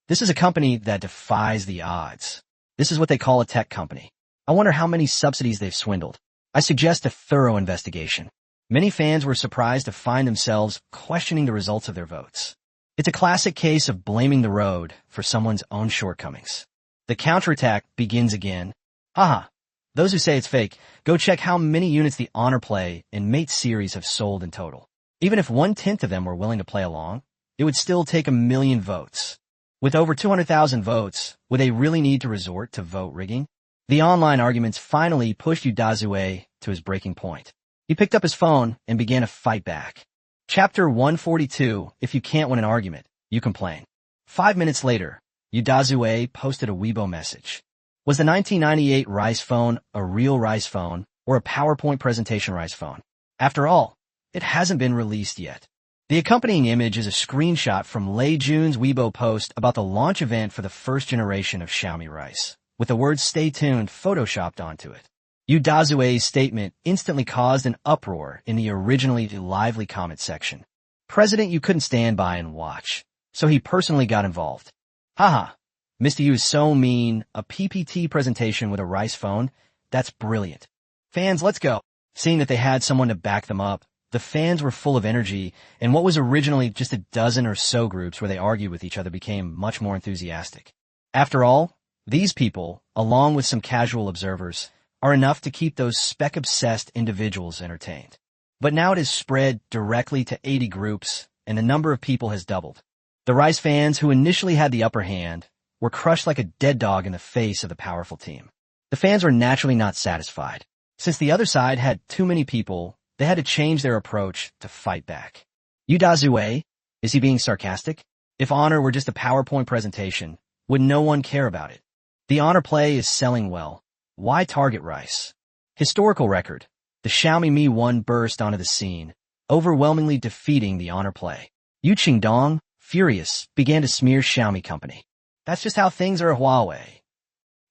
This is a company that defies the odds. This is what they call a tech company. I wonder how many subsidies they've swindled. I suggest a thorough investigation. Many fans were surprised to find themselves questioning the results of their votes. It's a classic case of blaming the road for someone's own shortcomings. The counterattack begins again. Haha. Those who say it's fake, go check how many units the Honor Play and Mate series have sold in total. Even if 1/10 of them were willing to play along, it would still take 1 million votes. With over 200,000 votes, would they really need to resort to vote rigging? The online arguments finally pushed Udazue to his breaking point. He picked up his phone and began to fight back. Chapter 142, if you can't win an argument, you complain. 5 minutes later, Udazue posted a Weibo message. Was the 1998 Rice phone a real Rice phone or a PowerPoint presentation Rice phone? After all, it hasn't been released yet. The accompanying image is a screenshot from Lei Jun's Weibo post about the launch event for the first generation of Xiaomi Rice, with the words "Stay tuned" photoshopped onto it. Udazue's statement instantly caused an uproar in the originally lively comment section. President, you couldn't stand by and watch, so he personally got involved. Haha, Mr. Yu is so mean, a PPT presentation with a Rice phone? That's brilliant. Fans, let's go. Seeing that they had someone to back them up, the fans were full of energy, and what was originally just a dozen or so groups where they argued with each other became much more enthusiastic. After all, these people, along with some casual observers, are enough to keep those spec-obsessed individuals entertained. But now it has spread directly to 80 groups, and the number of people has doubled. The Rice fans, who initially had the upper hand, were crushed like a dead dog in the face of the powerful team. The fans were naturally not satisfied. Since the other side had too many people, they had to change their approach to fight back. Udazue? Is he being sarcastic? If Honor were just a PowerPoint presentation, would no one care about it? The Honor Play is selling well. Why target Rice? Historical record. The Xiaomi Mi 1 burst onto the scene, overwhelmingly defeating the Honor Play. Yu Qingdong, furious, began to smear Xiaomi company. That's just how things are at Huawei.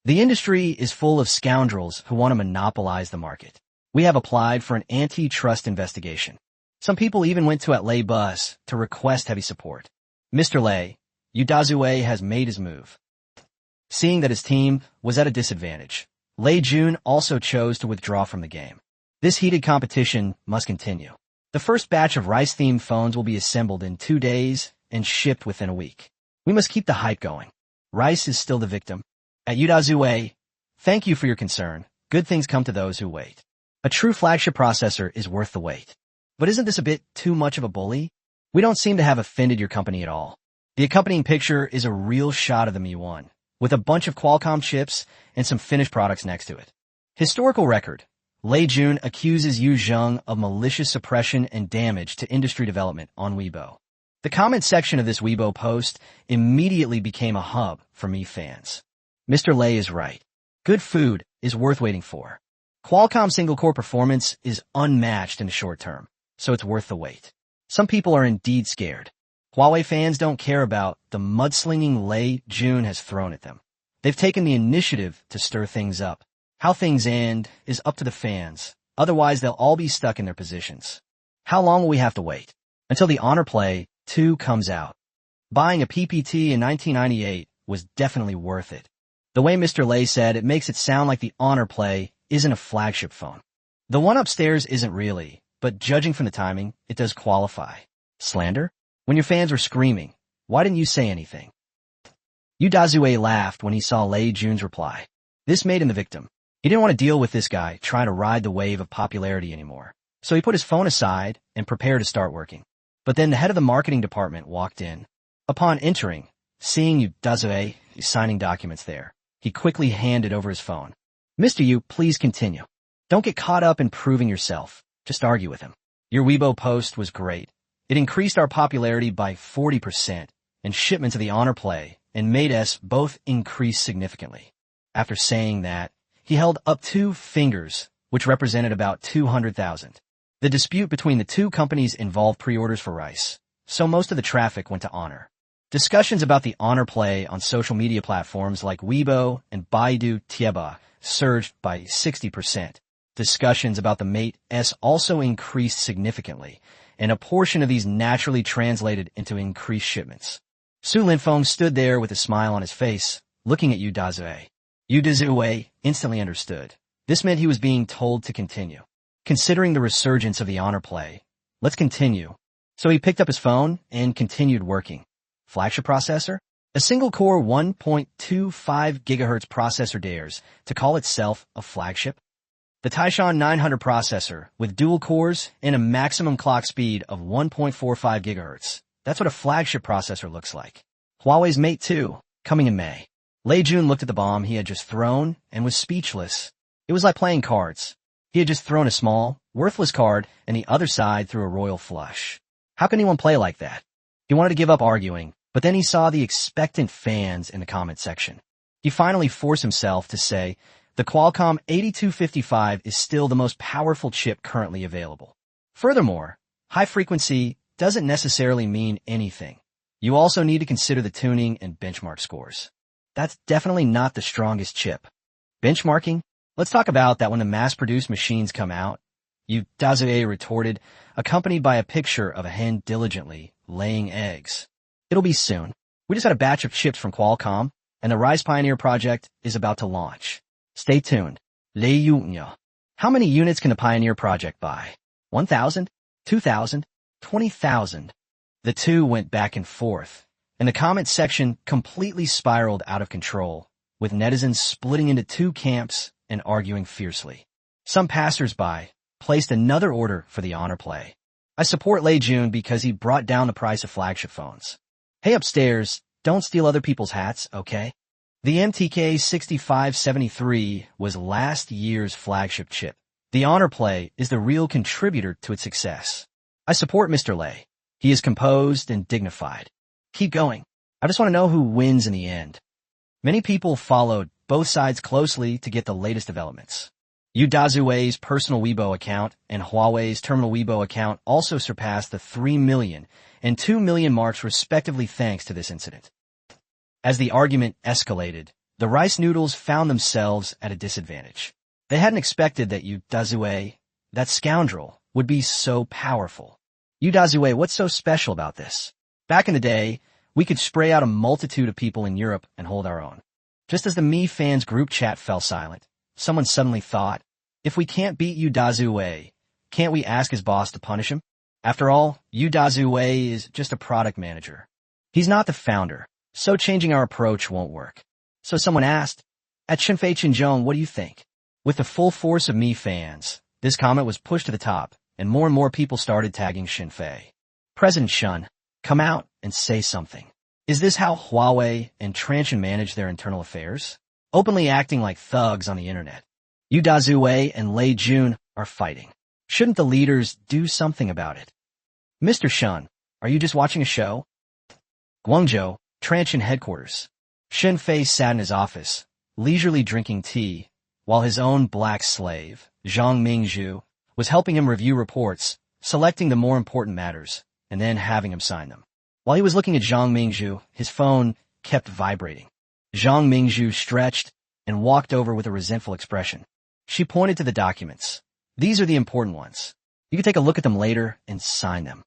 The industry is full of scoundrels who want to monopolize the market. We have applied for an antitrust investigation. Some people even went to Lei Bus to request heavy support. Mr. Lei, Udazue has made his move. Seeing that his team was at a disadvantage, Lei Jun also chose to withdraw from the game. This heated competition must continue. The first batch of Rice-themed phones will be assembled in 2 days and shipped within a week. We must keep the hype going. Rice is still the victim. At Udazue, thank you for your concern. Good things come to those who wait. A true flagship processor is worth the wait. But isn't this a bit too much of a bully? We don't seem to have offended your company at all. The accompanying picture is a real shot of the Mi 1, with a bunch of Qualcomm chips and some finished products next to it. Historical record. Lei Jun accuses Yu Zheng of malicious suppression and damage to industry development on Weibo. The comment section of this Weibo post immediately became a hub for Mi fans. Mr. Lei is right. Good food is worth waiting for. Qualcomm single-core performance is unmatched in the short term, so it's worth the wait. Some people are indeed scared. Huawei fans don't care about the mudslinging Lei Jun has thrown at them. They've taken the initiative to stir things up. How things end is up to the fans. Otherwise, they'll all be stuck in their positions. How long will we have to wait? Until the Honor Play 2 comes out. Buying a PPT in 1998 was definitely worth it. The way Mr. Lei said, it makes it sound like the Honor Play isn't a flagship phone. The one upstairs isn't really, but judging from the timing, it does qualify. Slander? When your fans were screaming, why didn't you say anything? Udazue laughed when he saw Lei Jun's reply. This made him the victim. He didn't want to deal with this guy trying to ride the wave of popularity anymore, so he put his phone aside and prepared to start working. But then the head of the marketing department walked in. Upon entering, seeing Udazue signing documents there, he quickly handed over his phone. Mr. Yu, please continue. Don't get caught up in proving yourself. Just argue with him. Your Weibo post was great. It increased our popularity by 40%, and shipments of the Honor Play and Mate S both increased significantly. After saying that, he held up 2 fingers, which represented about 200,000. The dispute between the two companies involved pre-orders for Rice, so most of the traffic went to Honor. Discussions about the Honor Play on social media platforms like Weibo and Baidu Tieba surged by 60%. Discussions about the Mate S also increased significantly, and a portion of these naturally translated into increased shipments. Su Linfeng stood there with a smile on his face, looking at Udazue. Udazue instantly understood. This meant he was being told to continue. Considering the resurgence of the Honor Play, let's continue. So he picked up his phone and continued working. Flagship processor? A single-core 1.25 GHz processor dares to call itself a flagship? The Taishan 900 processor with dual cores and a maximum clock speed of 1.45 GHz. That's what a flagship processor looks like. Huawei's Mate 2, coming in May. Lei Jun looked at the bomb he had just thrown and was speechless. It was like playing cards. He had just thrown a small, worthless card, and the other side threw a royal flush. How can anyone play like that? He wanted to give up arguing, but then he saw the expectant fans in the comment section. He finally forced himself to say, the Qualcomm 8255 is still the most powerful chip currently available. Furthermore, high frequency doesn't necessarily mean anything. You also need to consider the tuning and benchmark scores. That's definitely not the strongest chip. Benchmarking? Let's talk about that when the mass-produced machines come out. Yu Dazue retorted, accompanied by a picture of a hen diligently laying eggs. It'll be soon. We just had a batch of chips from Qualcomm, and the Rise Pioneer project is about to launch. Stay tuned. Lei Yunnya. How many units can the Pioneer project buy? 1,000? 2,000? 20,000? The two went back and forth, and the comment section completely spiraled out of control, with netizens splitting into two camps and arguing fiercely. Some passers-by placed another order for the honor play. I support Lei Jun because he brought down the price of flagship phones. Hey upstairs, don't steal other people's hats, okay? The MTK 6573 was last year's flagship chip. The honor play is the real contributor to its success. I support Mr. Lei. He is composed and dignified. Keep going. I just want to know who wins in the end. Many people followed both sides closely to get the latest developments. Yu Dazue's personal Weibo account and Huawei's terminal Weibo account also surpassed the 3 million and 2 million marks respectively thanks to this incident. As the argument escalated, the rice noodles found themselves at a disadvantage. They hadn't expected that Yu Dazue, that scoundrel, would be so powerful. Yu Dazue, what's so special about this? Back in the day, we could spray out a multitude of people in Europe and hold our own. Just as the Me fans group chat fell silent, someone suddenly thought, if we can't beat Yu Dazue, can't we ask his boss to punish him? After all, Yu Dazue is just a product manager. He's not the founder, so changing our approach won't work. So someone asked, at Shenfei Qinzhong, what do you think? With the full force of Me fans, this comment was pushed to the top, and more people started tagging Shenfei. President Shun, come out and say something. Is this how Huawei and Transsion manage their internal affairs? Openly acting like thugs on the internet. Yu Dazue and Lei Jun are fighting. Shouldn't the leaders do something about it? Mr. Shun, are you just watching a show? Guangzhou, Transsion headquarters. Shenfei sat in his office, leisurely drinking tea, while his own black slave, Zhang Mingzhu, was helping him review reports, selecting the more important matters, and then having him sign them. While he was looking at Zhang Mingzhu, his phone kept vibrating. Zhang Mingzhu stretched and walked over with a resentful expression. She pointed to the documents. These are the important ones. You can take a look at them later and sign them.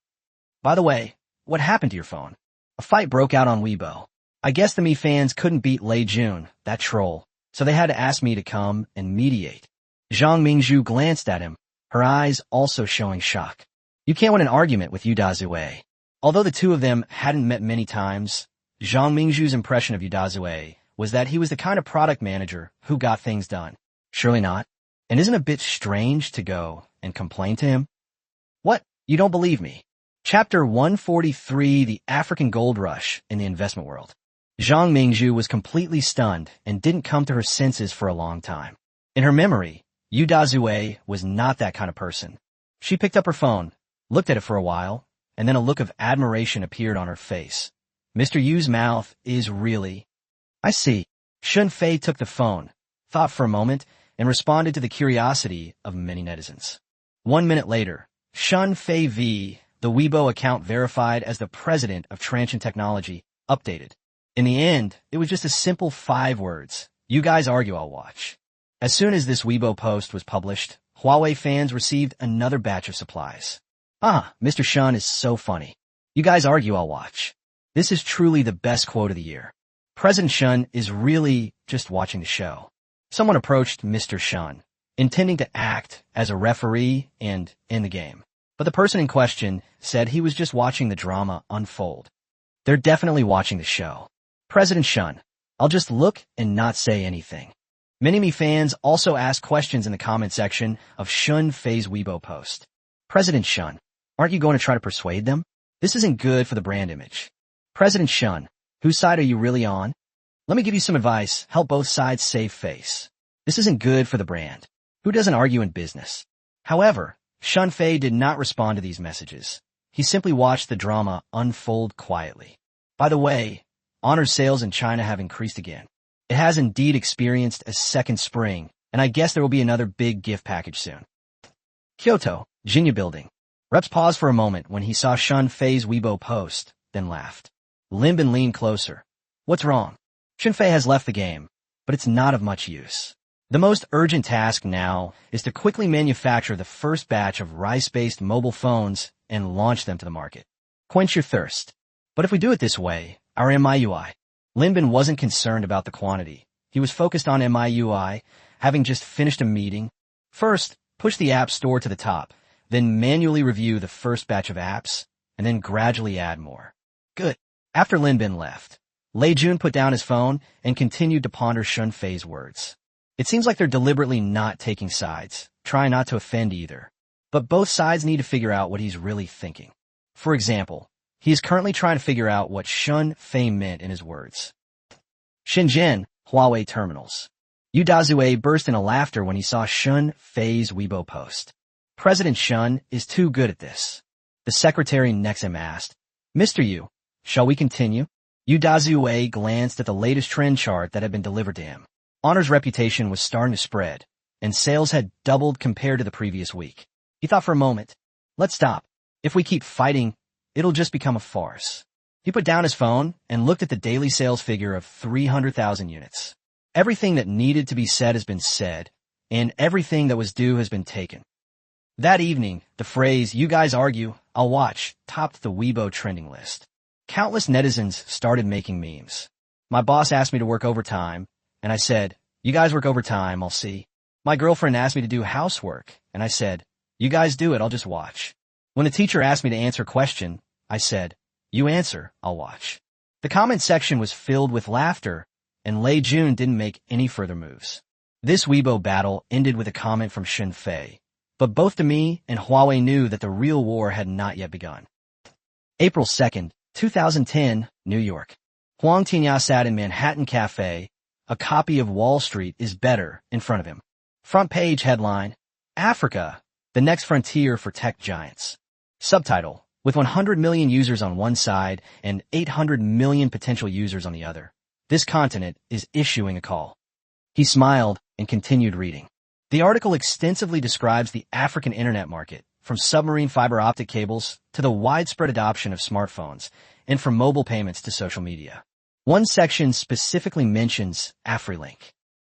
By the way, what happened to your phone? A fight broke out on Weibo. I guess the Me fans couldn't beat Lei Jun, that troll, so they had to ask me to come and mediate. Zhang Mingzhu glanced at him, her eyes also showing shock. You can't win an argument with Yu Dazue. Although the two of them hadn't met many times, Zhang Mingzhu's impression of Yu Dazue was that he was the kind of product manager who got things done. Surely not. And isn't it a bit strange to go and complain to him? What? You don't believe me? Chapter 143, The African Gold Rush in the Investment World. Zhang Mingzhu was completely stunned and didn't come to her senses for a long time. In her memory, Yu Dazue was not that kind of person. She picked up her phone, looked at it for a while, and then a look of admiration appeared on her face. Mr. Yu's mouth is really... I see. Shenfei took the phone, thought for a moment, and responded to the curiosity of many netizens. 1 minute later, Shenfei V, the Weibo account verified as the president of Transsion Technology, updated. In the end, it was just a simple 5 words. You guys argue, I'll watch. As soon as this Weibo post was published, Huawei fans received another batch of supplies. Mr. Shun is so funny. You guys argue, I'll watch. This is truly the best quote of the year. President Shun is really just watching the show. Someone approached Mr. Shun, intending to act as a referee and in the game. But the person in question said he was just watching the drama unfold. They're definitely watching the show. President Shun, I'll just look and not say anything. Many Me fans also asked questions in the comment section of Shenfei's Weibo post. President Shun, aren't you going to try to persuade them? This isn't good for the brand image. President Shun, Whose side are you really on? Let me give you some advice. Help both sides save face. This isn't good for the brand. Who doesn't argue in business? However, Shunfei did not respond to these messages. He simply watched the drama unfold quietly. By the way, Honor's sales in China have increased again. It has indeed experienced a second spring, and I guess there will be another big gift package soon. Kyoto, Jinya Building. Reps paused for a moment when he saw Shunfei's Weibo post, then laughed. Linbin leaned closer. What's wrong? Shunfei has left the game, but it's not of much use. The most urgent task now is to quickly manufacture the first batch of rice-based mobile phones and launch them to the market. Quench your thirst. But if we do it this way, our MIUI. Linbin wasn't concerned about the quantity. He was focused on MIUI, having just finished a meeting. First, push the app store to the top, then manually review the first batch of apps, and then gradually add more. Good. After Linbin left, Lei Jun put down his phone and continued to ponder Shunfei's words. It seems like they're deliberately not taking sides, trying not to offend either. But both sides need to figure out what he's really thinking. For example, he is currently trying to figure out what Shunfei meant in his words. Shenzhen, Huawei terminals. Yu Dazue burst into laughter when he saw Shunfei's Weibo post. President Shun is too good at this. The secretary next him asked, Mr. Yu, shall we continue? Yu Dazue glanced at the latest trend chart that had been delivered to him. Honor's reputation was starting to spread, and sales had doubled compared to the previous week. He thought for a moment, let's stop. If we keep fighting, it'll just become a farce. He put down his phone and looked at the daily sales figure of 300,000 units. Everything that needed to be said has been said, and everything that was due has been taken. That evening, the phrase, you guys argue, I'll watch, topped the Weibo trending list. Countless netizens started making memes. My boss asked me to work overtime, and I said, you guys work overtime, I'll see. My girlfriend asked me to do housework, and I said, you guys do it, I'll just watch. When the teacher asked me to answer a question, I said, you answer, I'll watch. The comment section was filled with laughter, and Lei Jun didn't make any further moves. This Weibo battle ended with a comment from Shunfei, but both Demi and Huawei knew that the real war had not yet begun. April 2nd, 2010, New York. Huang Tianya sat in Manhattan Cafe. A copy of Wall Street is better in front of him. Front page headline, Africa, the next frontier for tech giants. Subtitle, with 100 million users on one side and 800 million potential users on the other, this continent is issuing a call. He smiled and continued reading. The article extensively describes the African internet market, from submarine fiber optic cables to the widespread adoption of smartphones, and from mobile payments to social media. One section specifically mentions AfriLink.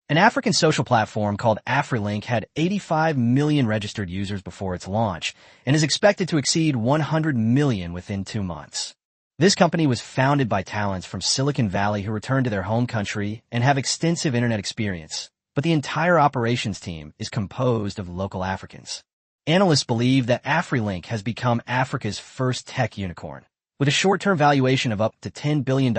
An African social platform called AfriLink had 85 million registered users before its launch and is expected to exceed 100 million within 2 months. This company was founded by talents from Silicon Valley who returned to their home country and have extensive internet experience, but the entire operations team is composed of local Africans. Analysts believe that AfriLink has become Africa's first tech unicorn, with a short-term valuation of up to $10 billion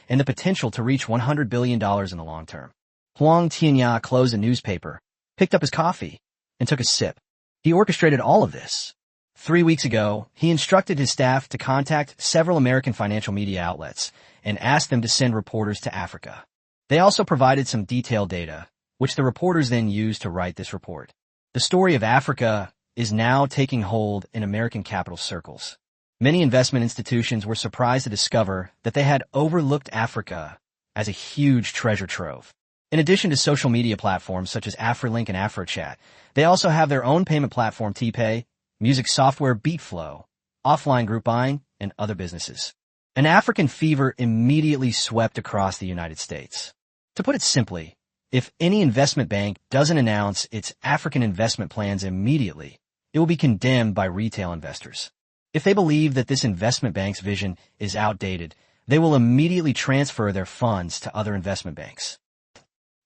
and the potential to reach $100 billion in the long term. Huang Tianya closed a newspaper, picked up his coffee, and took a sip. He orchestrated all of this. 3 weeks ago, he instructed his staff to contact several American financial media outlets and asked them to send reporters to Africa. They also provided some detailed data, which the reporters then used to write this report. The story of Africa is now taking hold in American capital circles. Many investment institutions were surprised to discover that they had overlooked Africa as a huge treasure trove. In addition to social media platforms such as AfriLink and AfroChat, they also have their own payment platform TPay, music software Beatflow, offline group buying, and other businesses. An African fever immediately swept across the United States. To put it simply, if any investment bank doesn't announce its African investment plans immediately, it will be condemned by retail investors. If they believe that this investment bank's vision is outdated, they will immediately transfer their funds to other investment banks.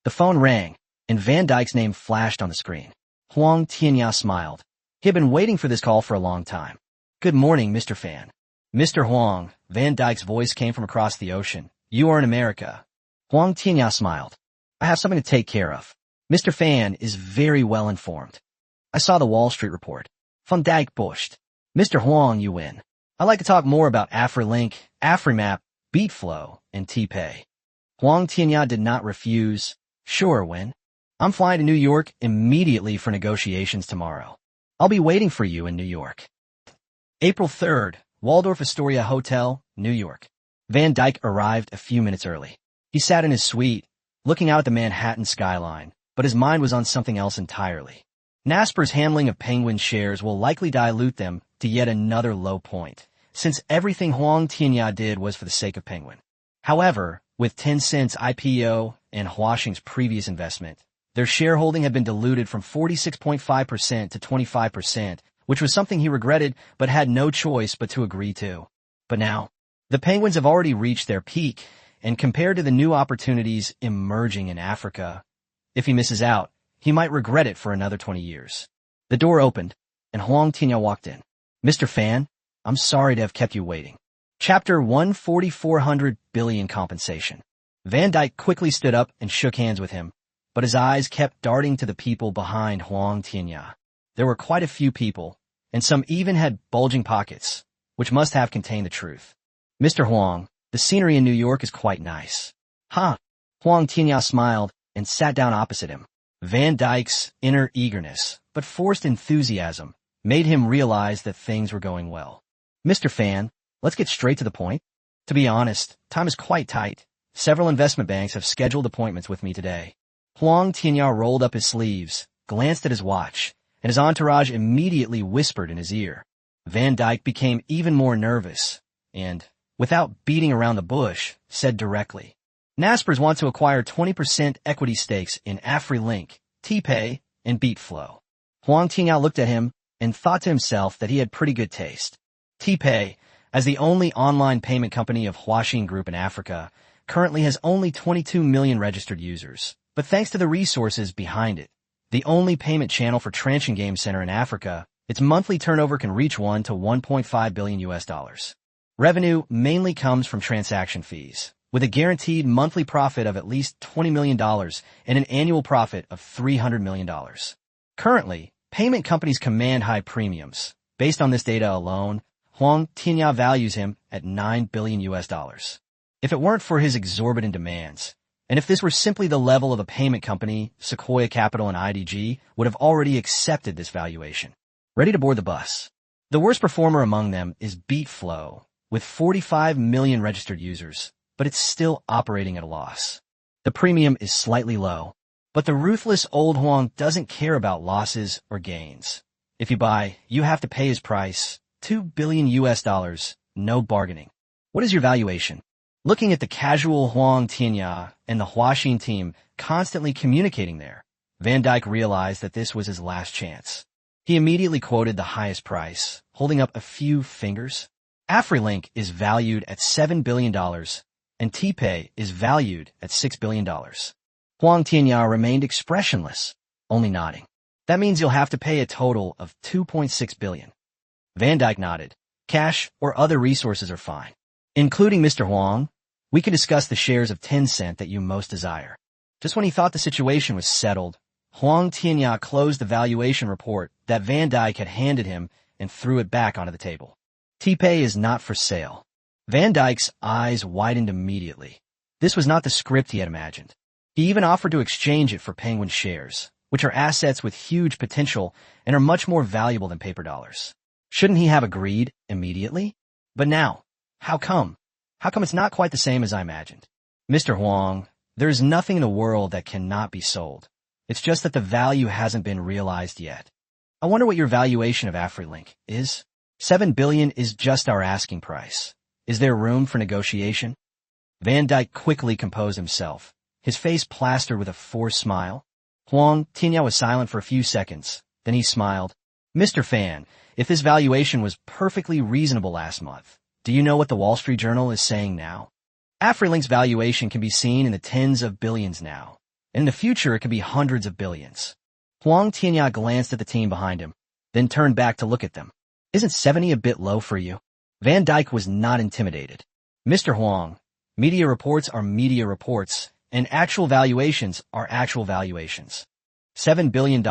The phone rang, and Van Dyke's name flashed on the screen. Huang Tianya smiled. He had been waiting for this call for a long time. Good morning, Mr. Fan. Mr. Huang, Van Dyke's voice came from across the ocean. You are in America. Huang Tianya smiled. I have something to take care of. Mr. Fan is very well informed. I saw the Wall Street report. Van Dyke pushed. Mr. Huang, you win. I'd like to talk more about AfriLink, AfriMap, Beatflow, and T-Pay. Huang Tianya did not refuse. Sure, Wen. I'm flying to New York immediately for negotiations tomorrow. I'll be waiting for you in New York. April 3rd, Waldorf Astoria Hotel, New York. Van Dyke arrived a few minutes early. He sat in his suite, looking out at the Manhattan skyline, but his mind was on something else entirely. Nasper's handling of Penguin shares will likely dilute them to yet another low point, since everything Huang Tianya did was for the sake of Penguin. However, with Tencent's IPO and Huaxing's previous investment, their shareholding had been diluted from 46.5% to 25%, which was something he regretted but had no choice but to agree to. But now, the Penguins have already reached their peak, and compared to the new opportunities emerging in Africa, if he misses out, he might regret it for another 20 years. The door opened, and Huang Tianya walked in. Mr. Fan, I'm sorry to have kept you waiting. Chapter 14400 Billion Compensation. Van Dyke quickly stood up and shook hands with him, but his eyes kept darting to the people behind Huang Tianya. There were quite a few people, and some even had bulging pockets, which must have contained the truth. Mr. Huang, the scenery in New York is quite nice. Huh? Huang Tianya smiled and sat down opposite him. Van Dyke's inner eagerness, but forced enthusiasm, made him realize that things were going well. Mr. Fan, let's get straight to the point. To be honest, time is quite tight. Several investment banks have scheduled appointments with me today. Huang Tianya rolled up his sleeves, glanced at his watch, and his entourage immediately whispered in his ear. Van Dyke became even more nervous, and, without beating around the bush, said directly, Naspers want to acquire 20% equity stakes in AfriLink, T-Pay, and Beatflow. Huang Tianya looked at him and thought to himself that he had pretty good taste. T-Pay, as the only online payment company of Huaxing Group in Africa, currently has only 22 million registered users. But thanks to the resources behind it, the only payment channel for Transsion Game Center in Africa, its monthly turnover can reach $1 to $1.5 billion. Revenue mainly comes from transaction fees, with a guaranteed monthly profit of at least $20 million and an annual profit of $300 million. Currently, payment companies command high premiums. Based on this data alone, Huang Tianya values him at $9 billion. If it weren't for his exorbitant demands, and if this were simply the level of a payment company, Sequoia Capital and IDG would have already accepted this valuation. Ready to board the bus. The worst performer among them is Beatflow, with 45 million registered users, but it's still operating at a loss. The premium is slightly low, but the ruthless old Huang doesn't care about losses or gains. If you buy, you have to pay his price, $2 billion, no bargaining. What is your valuation? Looking at the casual Huang Tianya and the Huaxing team constantly communicating there, Van Dyke realized that this was his last chance. He immediately quoted the highest price, holding up a few fingers. AfriLink is valued at $7 billion, and T-Pay is valued at $6 billion. Huang Tianya remained expressionless, only nodding. That means you'll have to pay a total of $2.6 billion. Van Dyke nodded. Cash or other resources are fine. Including Mr. Huang, we can discuss the shares of Tencent that you most desire. Just when he thought the situation was settled, Huang Tianya closed the valuation report that Van Dyke had handed him and threw it back onto the table. T-Pay is not for sale. Van Dyke's eyes widened immediately. This was not the script he had imagined. He even offered to exchange it for Penguin shares, which are assets with huge potential and are much more valuable than paper dollars. Shouldn't he have agreed immediately? But now, how come? How come it's not quite the same as I imagined? Mr. Huang, there is nothing in the world that cannot be sold. It's just that the value hasn't been realized yet. I wonder what your valuation of AfriLink is? $7 billion is just our asking price. Is there room for negotiation? Van Dyke quickly composed himself, his face plastered with a forced smile. Huang Tianya was silent for a few seconds. Then he smiled. Mr. Fan, if this valuation was perfectly reasonable last month, do you know what the Wall Street Journal is saying now? AfriLink's valuation can be seen in the tens of billions now. In the future, it could be hundreds of billions. Huang Tianya glanced at the team behind him, then turned back to look at them. Isn't 70 a bit low for you? Van Dyke was not intimidated. Mr. Huang, media reports are media reports, and actual valuations are actual valuations. $7 billion,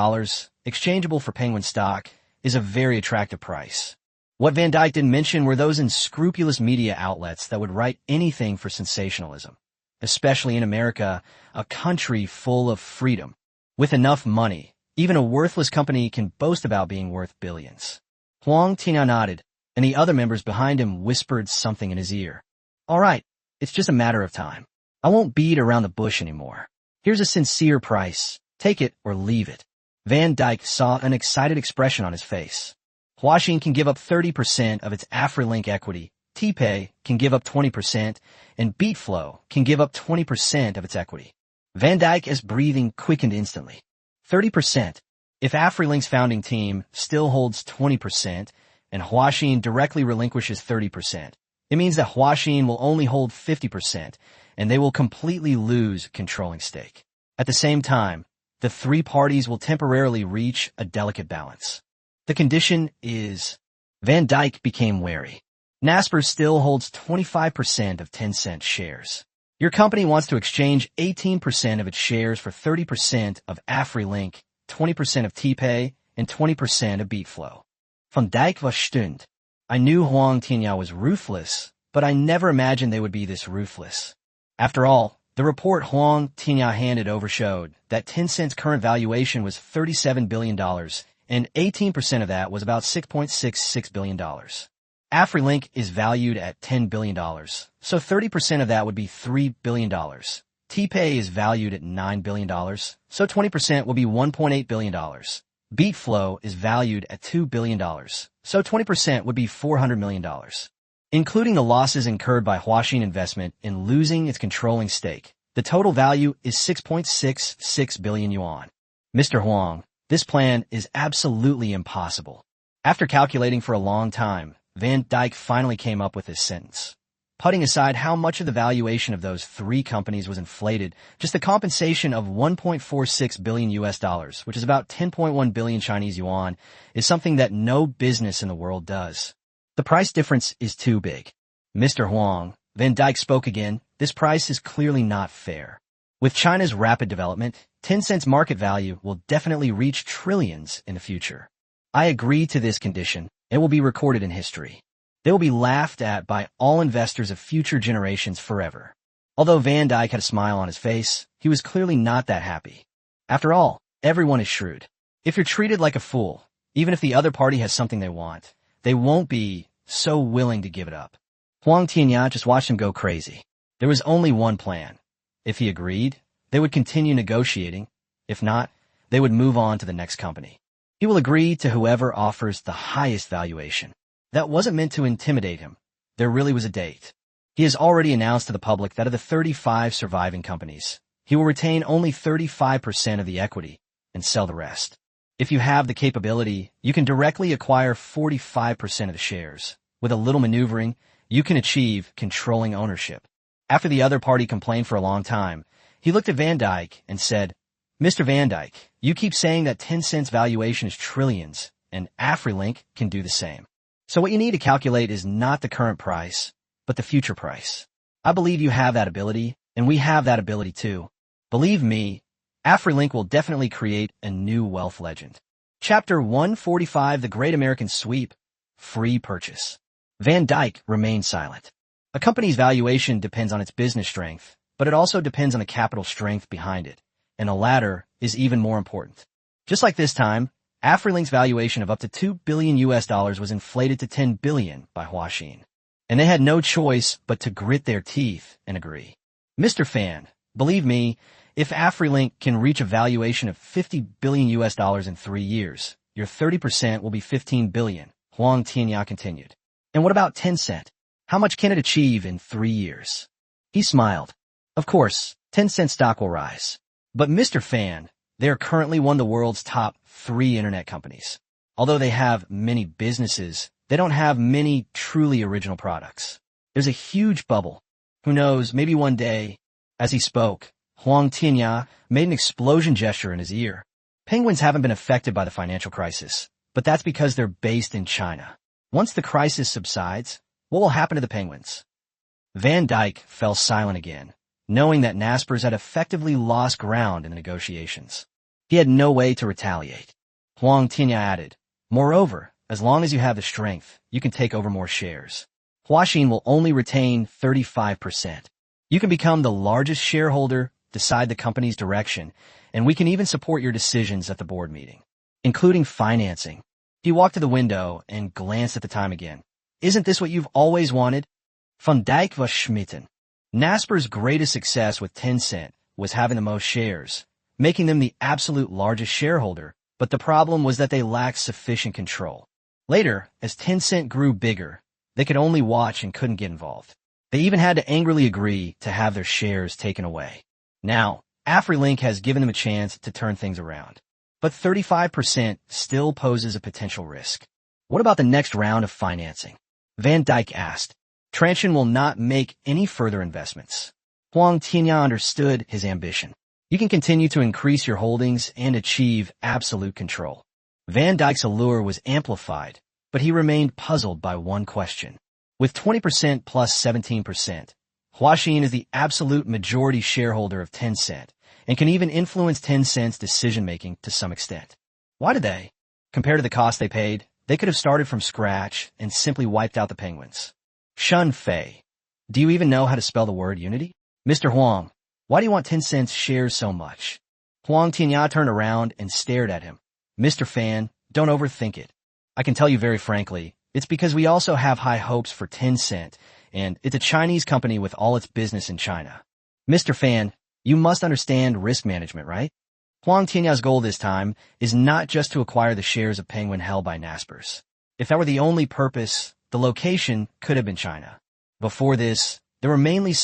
exchangeable for Penguin stock, is a very attractive price. What Van Dyke didn't mention were those unscrupulous media outlets that would write anything for sensationalism, especially in America, a country full of freedom. With enough money, even a worthless company can boast about being worth billions. Huang Tianyan nodded, and the other members behind him whispered something in his ear. All right, it's just a matter of time. I won't beat around the bush anymore. Here's a sincere price. Take it or leave it. Van Dyke saw an excited expression on his face. Huaxin can give up 30% of its AfriLink equity, TPay can give up 20%, and BeatFlow can give up 20% of its equity. Van Dyke's breathing quickened instantly. 30%. If AfriLink's founding team still holds 20% and Huaxin directly relinquishes 30%, it means that Huaxin will only hold 50% and they will completely lose controlling stake. At the same time, the three parties will temporarily reach a delicate balance. The condition is... Van Dyke became wary. Naspers still holds 25% of Tencent shares. Your company wants to exchange 18% of its shares for 30% of AfriLink, 20% of TPay, and 20% of BeatFlow. Van Dyke was stunned. I knew Huang Tianyan was ruthless, but I never imagined they would be this ruthless. After all, the report Huang Tianyan handed over showed that Tencent's current valuation was $37 billion, and 18% of that was about $6.66 billion. AfriLink is valued at $10 billion, so 30% of that would be $3 billion. TPay is valued at $9 billion, so 20% will be $1.8 billion. BeatFlow is valued at $2 billion, so 20% would be $400 million. Including the losses incurred by Huaxin Investment in losing its controlling stake, the total value is 6.66 billion yuan. Mr. Huang, this plan is absolutely impossible. After calculating for a long time, Van Dyke finally came up with this sentence. Putting aside how much of the valuation of those three companies was inflated, just the compensation of 1.46 billion US dollars, which is about 10.1 billion Chinese yuan, is something that no business in the world does. The price difference is too big. Mr. Huang, Van Dyke spoke again, this price is clearly not fair. With China's rapid development, Tencent's market value will definitely reach trillions in the future. I agree to this condition. It will be recorded in history. They will be laughed at by all investors of future generations forever. Although Van Dyke had a smile on his face, he was clearly not that happy. After all, everyone is shrewd. If you're treated like a fool, even if the other party has something they want, they won't be so willing to give it up. Huang Tianyan just watched him go crazy. There was only one plan. If he agreed, they would continue negotiating. If not, they would move on to the next company. He will agree to whoever offers the highest valuation. That wasn't meant to intimidate him. There really was a date. He has already announced to the public that of the 35 surviving companies, he will retain only 35% of the equity and sell the rest. If you have the capability, you can directly acquire 45% of the shares. With a little maneuvering, you can achieve controlling ownership. After the other party complained for a long time, he looked at Van Dyke and said, Mr. Van Dyke, you keep saying that Tencent's valuation is trillions, and AfriLink can do the same. So what you need to calculate is not the current price, but the future price. I believe you have that ability, and we have that ability too. Believe me, AfriLink will definitely create a new wealth legend. Chapter 145, The Great American Sweep, Free Purchase. Van Dyke remained silent. A company's valuation depends on its business strength, but it also depends on the capital strength behind it, and the latter is even more important. Just like this time, AfriLink's valuation of up to $2 billion US was inflated to $10 billion by Huaxin, and they had no choice but to grit their teeth and agree. Mr. Fan, believe me, if AfriLink can reach a valuation of $50 billion US in 3 years, your 30% will be $15 billion, Huang Tianyan continued. And what about Tencent? How much can it achieve in 3 years? He smiled. Of course, Tencent stock will rise. But Mr. Fan, they are currently one of the world's top 3 internet companies. Although they have many businesses, they don't have many truly original products. There's a huge bubble. Who knows, maybe one day. As he spoke, Huang Tianyan made an explosion gesture in his ear. Penguins haven't been affected by the financial crisis, but that's because they're based in China. Once the crisis subsides, what will happen to the penguins? Van Dyke fell silent again, knowing that Naspers had effectively lost ground in the negotiations. He had no way to retaliate. Huang Tianyan added, moreover, As long as you have the strength, you can take over more shares. Huaxin will only retain 35%. You can become the largest shareholder, decide the company's direction, and we can even support your decisions at the board meeting, including financing. He walked to the window and glanced at the time again. Isn't this what you've always wanted? Van Dijk was smitten. Naspers' greatest success with Tencent was having the most shares, making them the absolute largest shareholder, but the problem was that they lacked sufficient control. Later, as Tencent grew bigger, they could only watch and couldn't get involved. They even had to angrily agree to have their shares taken away. Now, AfriLink has given them a chance to turn things around. But 35% still poses a potential risk. What about the next round of financing? Van Dijk asked. Transsion will not make any further investments. Huang Tianya understood his ambition. You can continue to increase your holdings and achieve absolute control. Van Dijk's allure was amplified, but he remained puzzled by one question. With 20% plus 17%, Huaxin is the absolute majority shareholder of Tencent and can even influence Tencent's decision-making to some extent. Why did they? Compared to the cost they paid, they could have started from scratch and simply wiped out the penguins. Shun Fei. Do you even know how to spell the word unity? Mr. Huang, why do you want Tencent's shares so much? Huang Tianya turned around and stared at him. Mr. Fan, don't overthink it. I can tell you very frankly, it's because we also have high hopes for Tencent, and it's a Chinese company with all its business in China. Mr. Fan, you must understand risk management, right? Huang Tianya's goal this time is not just to acquire the shares of Penguin held by Naspers. If that were the only purpose, the location could have been China. Before this, there were mainly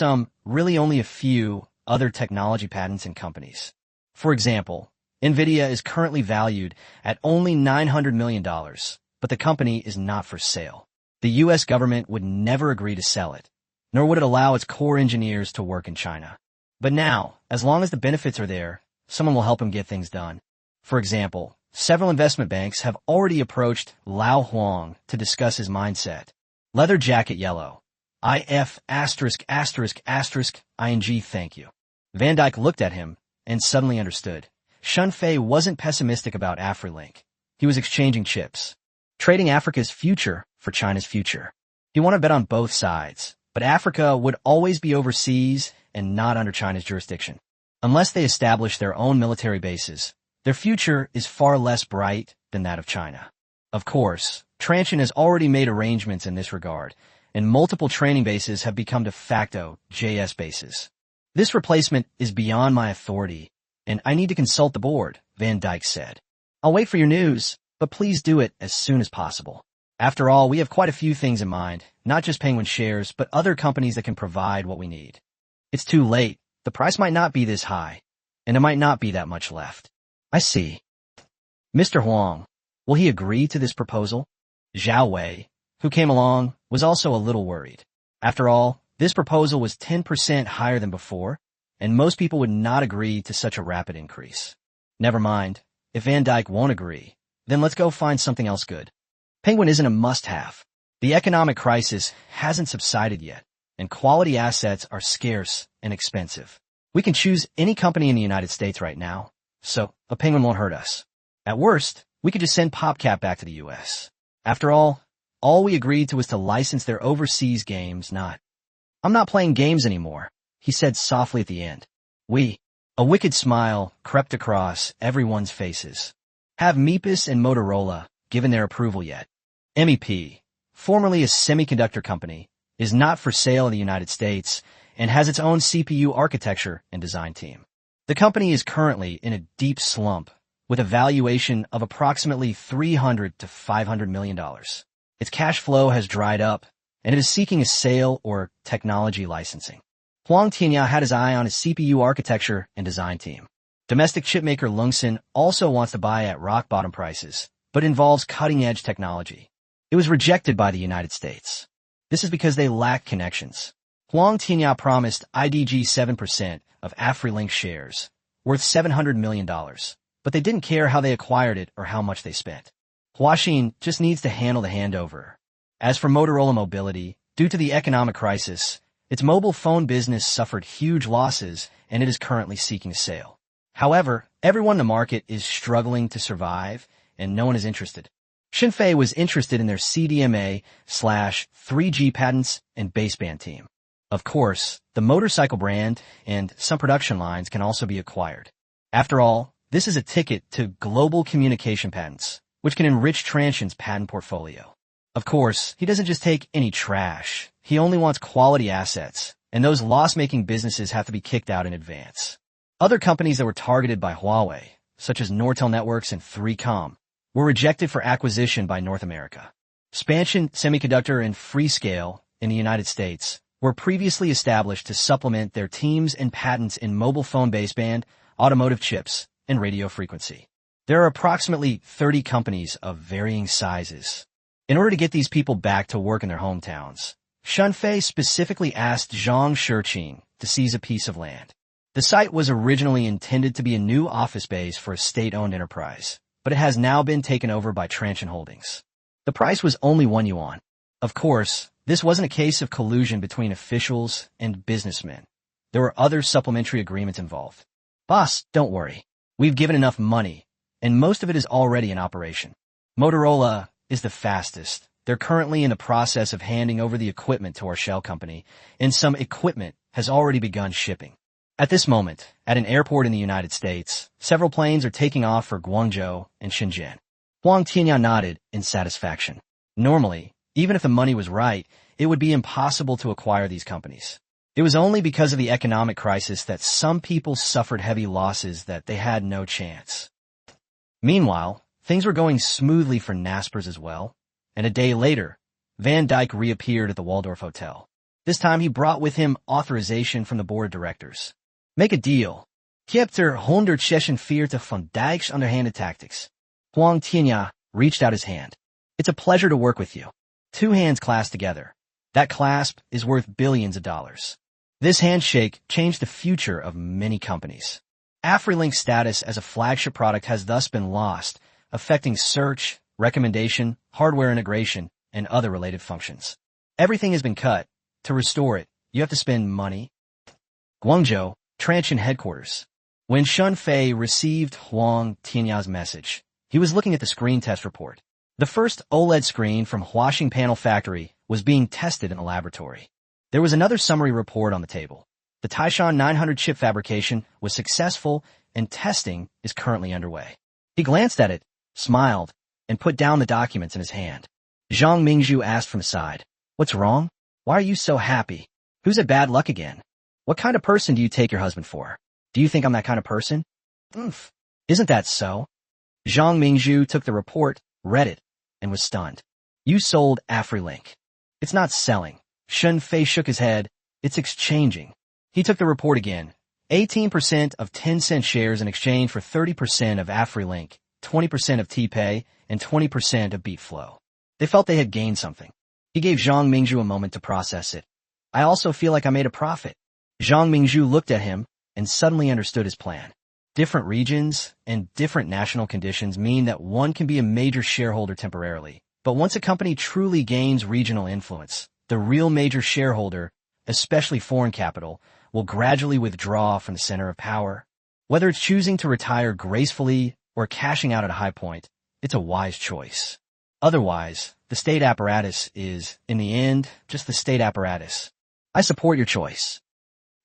really only a few, other technology patents and companies. For example, NVIDIA is currently valued at only $900 million, but the company is not for sale. The U.S. government would never agree to sell it, nor would it allow its core engineers to work in China. But now, as long as the benefits are there, someone will help him get things done. For example, several investment banks have already approached Lao Huang to discuss his mindset. Leather jacket yellow. IF asterisk asterisk asterisk ing thank you. Van Dijk looked at him and suddenly understood. Shun Fei wasn't pessimistic about AfriLink. He was exchanging chips, trading Africa's future for China's future. He wanted to bet on both sides, but Africa would always be overseas and not under China's jurisdiction. Unless they establish their own military bases, their future is far less bright than that of China. Of course, Transsion has already made arrangements in this regard, and multiple training bases have become de facto JS bases. This replacement is beyond my authority, and I need to consult the board, Van Dijk said. I'll wait for your news, but please do it as soon as possible. After all, we have quite a few things in mind, not just Penguin shares, but other companies that can provide what we need. It's too late. The price might not be this high, and there might not be that much left. I see. Mr. Huang, will he agree to this proposal? Zhao Wei, who came along, was also a little worried. After all, this proposal was 10% higher than before, and most people would not agree to such a rapid increase. Never mind. If Van Dijk won't agree, then let's go find something else good. Penguin isn't a must-have. The economic crisis hasn't subsided yet, and quality assets are scarce and expensive. We can choose any company in the United States right now, so a Penguin won't hurt us. At worst, we could just send PopCap back to the U.S. After all we agreed to was to license their overseas games, not. I'm not playing games anymore, he said softly at the end. A wicked smile crept across everyone's faces. Have Mepis and Motorola given their approval yet? MEP, formerly a semiconductor company, is not for sale in the United States and has its own CPU architecture and design team. The company is currently in a deep slump with a valuation of approximately $300 to $500 million. Its cash flow has dried up, and it is seeking a sale or technology licensing. Huang Tianya had his eye on his CPU architecture and design team. Domestic chipmaker Lungsun also wants to buy at rock-bottom prices, but involves cutting-edge technology. It was rejected by the United States. This is because they lack connections. Huang Tianya promised IDG 7% of AfriLink shares, worth $700 million, but they didn't care how they acquired it or how much they spent. Huaxin just needs to handle the handover. As for Motorola Mobility, due to the economic crisis, its mobile phone business suffered huge losses and it is currently seeking a sale. However, everyone in the market is struggling to survive and no one is interested. Xinfei was interested in their CDMA/3G patents and baseband team. Of course, the motorcycle brand and some production lines can also be acquired. After all, this is a ticket to global communication patents, which can enrich Transsion's patent portfolio. Of course, he doesn't just take any trash. He only wants quality assets, and those loss-making businesses have to be kicked out in advance. Other companies that were targeted by Huawei, such as Nortel Networks and 3Com, were rejected for acquisition by North America. Spansion Semiconductor and Freescale in the United States were previously established to supplement their teams and patents in mobile phone baseband, automotive chips, and radio frequency. There are approximately 30 companies of varying sizes. In order to get these people back to work in their hometowns, Xinfei specifically asked Zhang Shiqing to seize a piece of land. The site was originally intended to be a new office base for a state-owned enterprise, but it has now been taken over by Transsion Holdings. The price was only 1 yuan. Of course, this wasn't a case of collusion between officials and businessmen. There were other supplementary agreements involved. Boss, don't worry. We've given enough money, and most of it is already in operation. Motorola is the fastest. They're currently in the process of handing over the equipment to our shell company, and some equipment has already begun shipping. At this moment, at an airport in the United States, several planes are taking off for Guangzhou and Shenzhen. Huang Tianyao nodded in satisfaction. Normally, even if the money was right, it would be impossible to acquire these companies. It was only because of the economic crisis that some people suffered heavy losses that they had no chance. Meanwhile, things were going smoothly for Naspers as well, and a day later, Van Dyke reappeared at the Waldorf Hotel. This time he brought with him authorization from the board of directors. Make a deal. Je hebt er 146 van Dijk's underhanded tactics. Huang Tianyao reached out his hand. It's a pleasure to work with you. 2 hands clasped together. That clasp is worth billions of dollars. This handshake changed the future of many companies. AfriLink's status as a flagship product has thus been lost, affecting search, recommendation, hardware integration, and other related functions. Everything has been cut. To restore it, you have to spend money. Guangzhou, Transsion headquarters. When Xinfei received Huang Tianyao's message, he was looking at the screen test report. The first OLED screen from Huaxing Panel Factory was being tested in a laboratory. There was another summary report on the table. The Taishan 900 chip fabrication was successful and testing is currently underway. He glanced at it, smiled, and put down the documents in his hand. Zhang Mingzhu asked from the side, "What's wrong? Why are you so happy? Who's at bad luck again? What kind of person do you take your husband for? Do you think I'm that kind of person?" Isn't that so? Zhang Mingzhu took the report, read it, and was stunned. You sold AfriLink. It's not selling. Xinfei shook his head. It's exchanging. He took the report again. 18% of Tencent shares in exchange for 30% of AfriLink, 20% of TPay, and 20% of BeatFlow. They felt they had gained something. He gave Zhang Mingzhu a moment to process it. I also feel like I made a profit. Zhang Mingzhu looked at him and suddenly understood his plan. Different regions and different national conditions mean that one can be a major shareholder temporarily. But once a company truly gains regional influence, the real major shareholder, especially foreign capital, will gradually withdraw from the center of power. Whether it's choosing to retire gracefully or cashing out at a high point, it's a wise choice. Otherwise, the state apparatus is, in the end, just the state apparatus. I support your choice.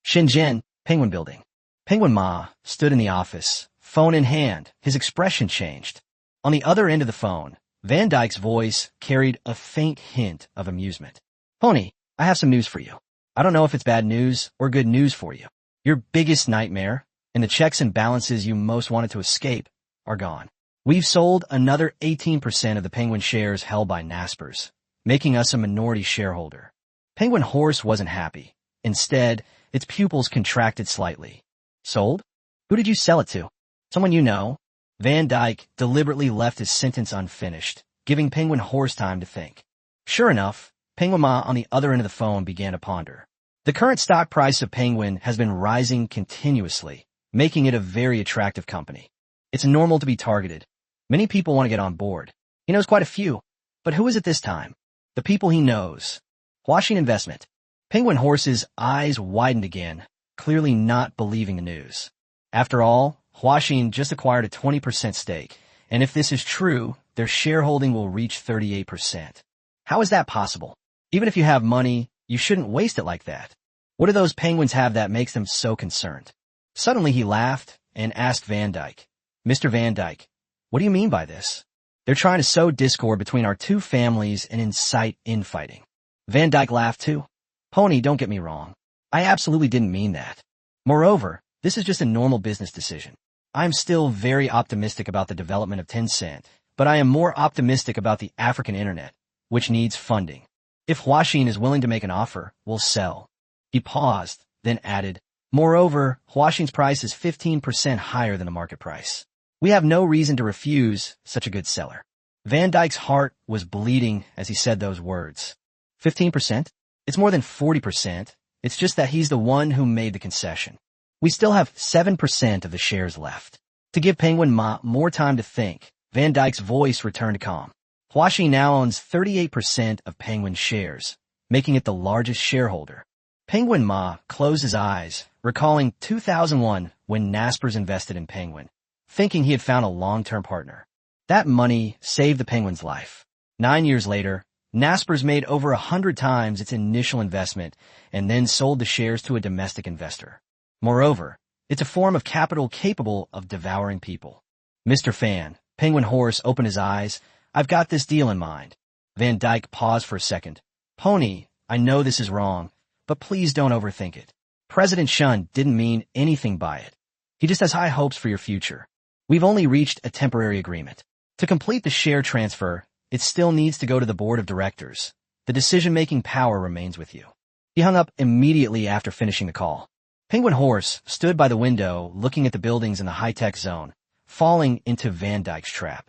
Shenzhen, Penguin Building. Penguin Ma stood in the office, phone in hand. His expression changed. On the other end of the phone, Van Dyke's voice carried a faint hint of amusement. Pony, I have some news for you. I don't know if it's bad news or good news for you. Your biggest nightmare, and the checks and balances you most wanted to escape, are gone. We've sold another 18% of the Penguin shares held by Naspers, making us a minority shareholder. Penguin Horse wasn't happy. Instead, its pupils contracted slightly. Sold? Who did you sell it to? Someone you know? Van Dyke deliberately left his sentence unfinished, giving Penguin Horse time to think. Sure enough, Penguin Ma on the other end of the phone began to ponder. The current stock price of Penguin has been rising continuously, making it a very attractive company. It's normal to be targeted. Many people want to get on board. He knows quite a few. But who is it this time? The people he knows. Huaxing Investment. Penguin Horse's eyes widened again, clearly not believing the news. After all, Huaxing just acquired a 20% stake, and if this is true, their shareholding will reach 38%. How is that possible? Even if you have money, you shouldn't waste it like that. What do those penguins have that makes them so concerned? Suddenly he laughed and asked Van Dyke, Mr. Van Dyke, what do you mean by this? They're trying to sow discord between our two families and incite infighting. Van Dyke laughed too. Pony, don't get me wrong. I absolutely didn't mean that. Moreover, this is just a normal business decision. I'm still very optimistic about the development of Tencent, but I am more optimistic about the African internet, which needs funding. If Huaxin is willing to make an offer, we'll sell. He paused, then added, moreover, Huaxin's price is 15% higher than the market price. We have no reason to refuse such a good seller. Van Dyke's heart was bleeding as he said those words. 15%? It's more than 40%. It's just that he's the one who made the concession. We still have 7% of the shares left. To give Penguin Ma more time to think, Van Dyke's voice returned to calm. Huaxi now owns 38% of Penguin's shares, making it the largest shareholder. Penguin Ma closed his eyes, recalling 2001 when Naspers invested in Penguin, thinking he had found a long-term partner. That money saved the Penguin's life. 9 years later, Naspers made over 100 times its initial investment and then sold the shares to a domestic investor. Moreover, it's a form of capital capable of devouring people. Mr. Fan, Penguin Horse opened his eyes. I've got this deal in mind. Van Dyke paused for a second. Pony, I know this is wrong, but please don't overthink it. President Shun didn't mean anything by it. He just has high hopes for your future. We've only reached a temporary agreement. To complete the share transfer, it still needs to go to the board of directors. The decision-making power remains with you. He hung up immediately after finishing the call. Penguin Horse stood by the window looking at the buildings in the high-tech zone, falling into Van Dyke's trap.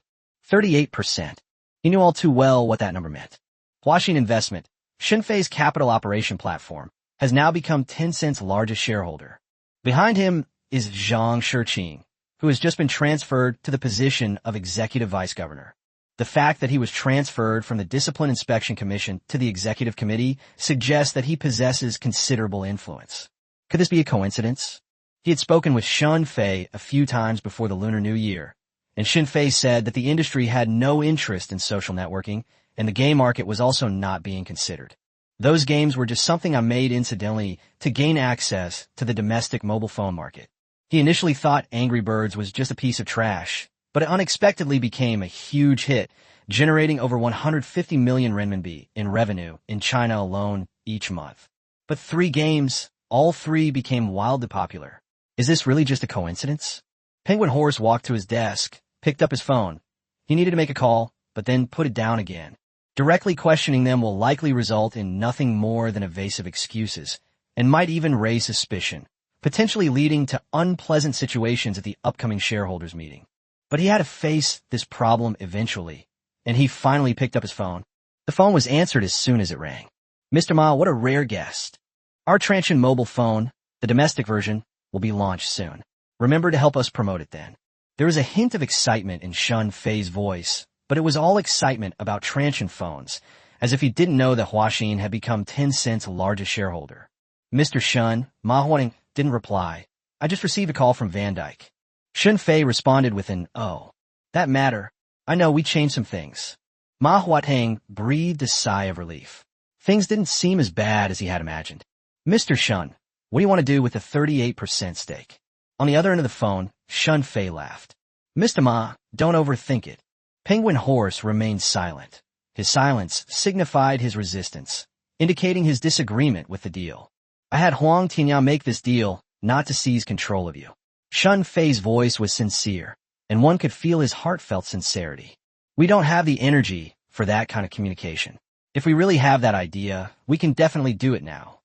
38%. He knew all too well what that number meant. Huaxin Investment, Xinfei's capital operation platform, has now become Tencent's largest shareholder. Behind him is Zhang Shiqing, who has just been transferred to the position of executive vice governor. The fact that he was transferred from the Discipline Inspection Commission to the Executive Committee suggests that he possesses considerable influence. Could this be a coincidence? He had spoken with Xinfei a few times before the Lunar New Year, and Xinfei said that the industry had no interest in social networking, and the game market was also not being considered. Those games were just something I made incidentally to gain access to the domestic mobile phone market. He initially thought Angry Birds was just a piece of trash, but it unexpectedly became a huge hit, generating over 150 million renminbi in revenue in China alone each month. But 3 games, all 3 became wildly popular. Is this really just a coincidence? Penguin Horse walked to his desk, picked up his phone. He needed to make a call, but then put it down again. Directly questioning them will likely result in nothing more than evasive excuses, and might even raise suspicion, potentially leading to unpleasant situations at the upcoming shareholders meeting. But he had to face this problem eventually, and he finally picked up his phone. The phone was answered as soon as it rang. Mr. Ma, what a rare guest. Our Transsion mobile phone, the domestic version, will be launched soon. Remember to help us promote it then. There was a hint of excitement in Shun Fei's voice, but it was all excitement about Transsion phones, as if he didn't know that Huaxin had become Tencent's largest shareholder. Mr. Shun, Manhwa didn't reply. I just received a call from Van Dyke. Shun Fei responded with an, oh. That matter. I know we changed some things. Manhwa breathed a sigh of relief. Things didn't seem as bad as he had imagined. Mr. Shun, what do you want to do with the 38% stake? On the other end of the phone, Shun Fei laughed. Mr. Ma, don't overthink it. Penguin Horse remained silent. His silence signified his resistance, indicating his disagreement with the deal. I had Huang Tianyao make this deal, not to seize control of you. Shun Fei's voice was sincere, and one could feel his heartfelt sincerity. We don't have the energy for that kind of communication. If we really have that idea, we can definitely do it now.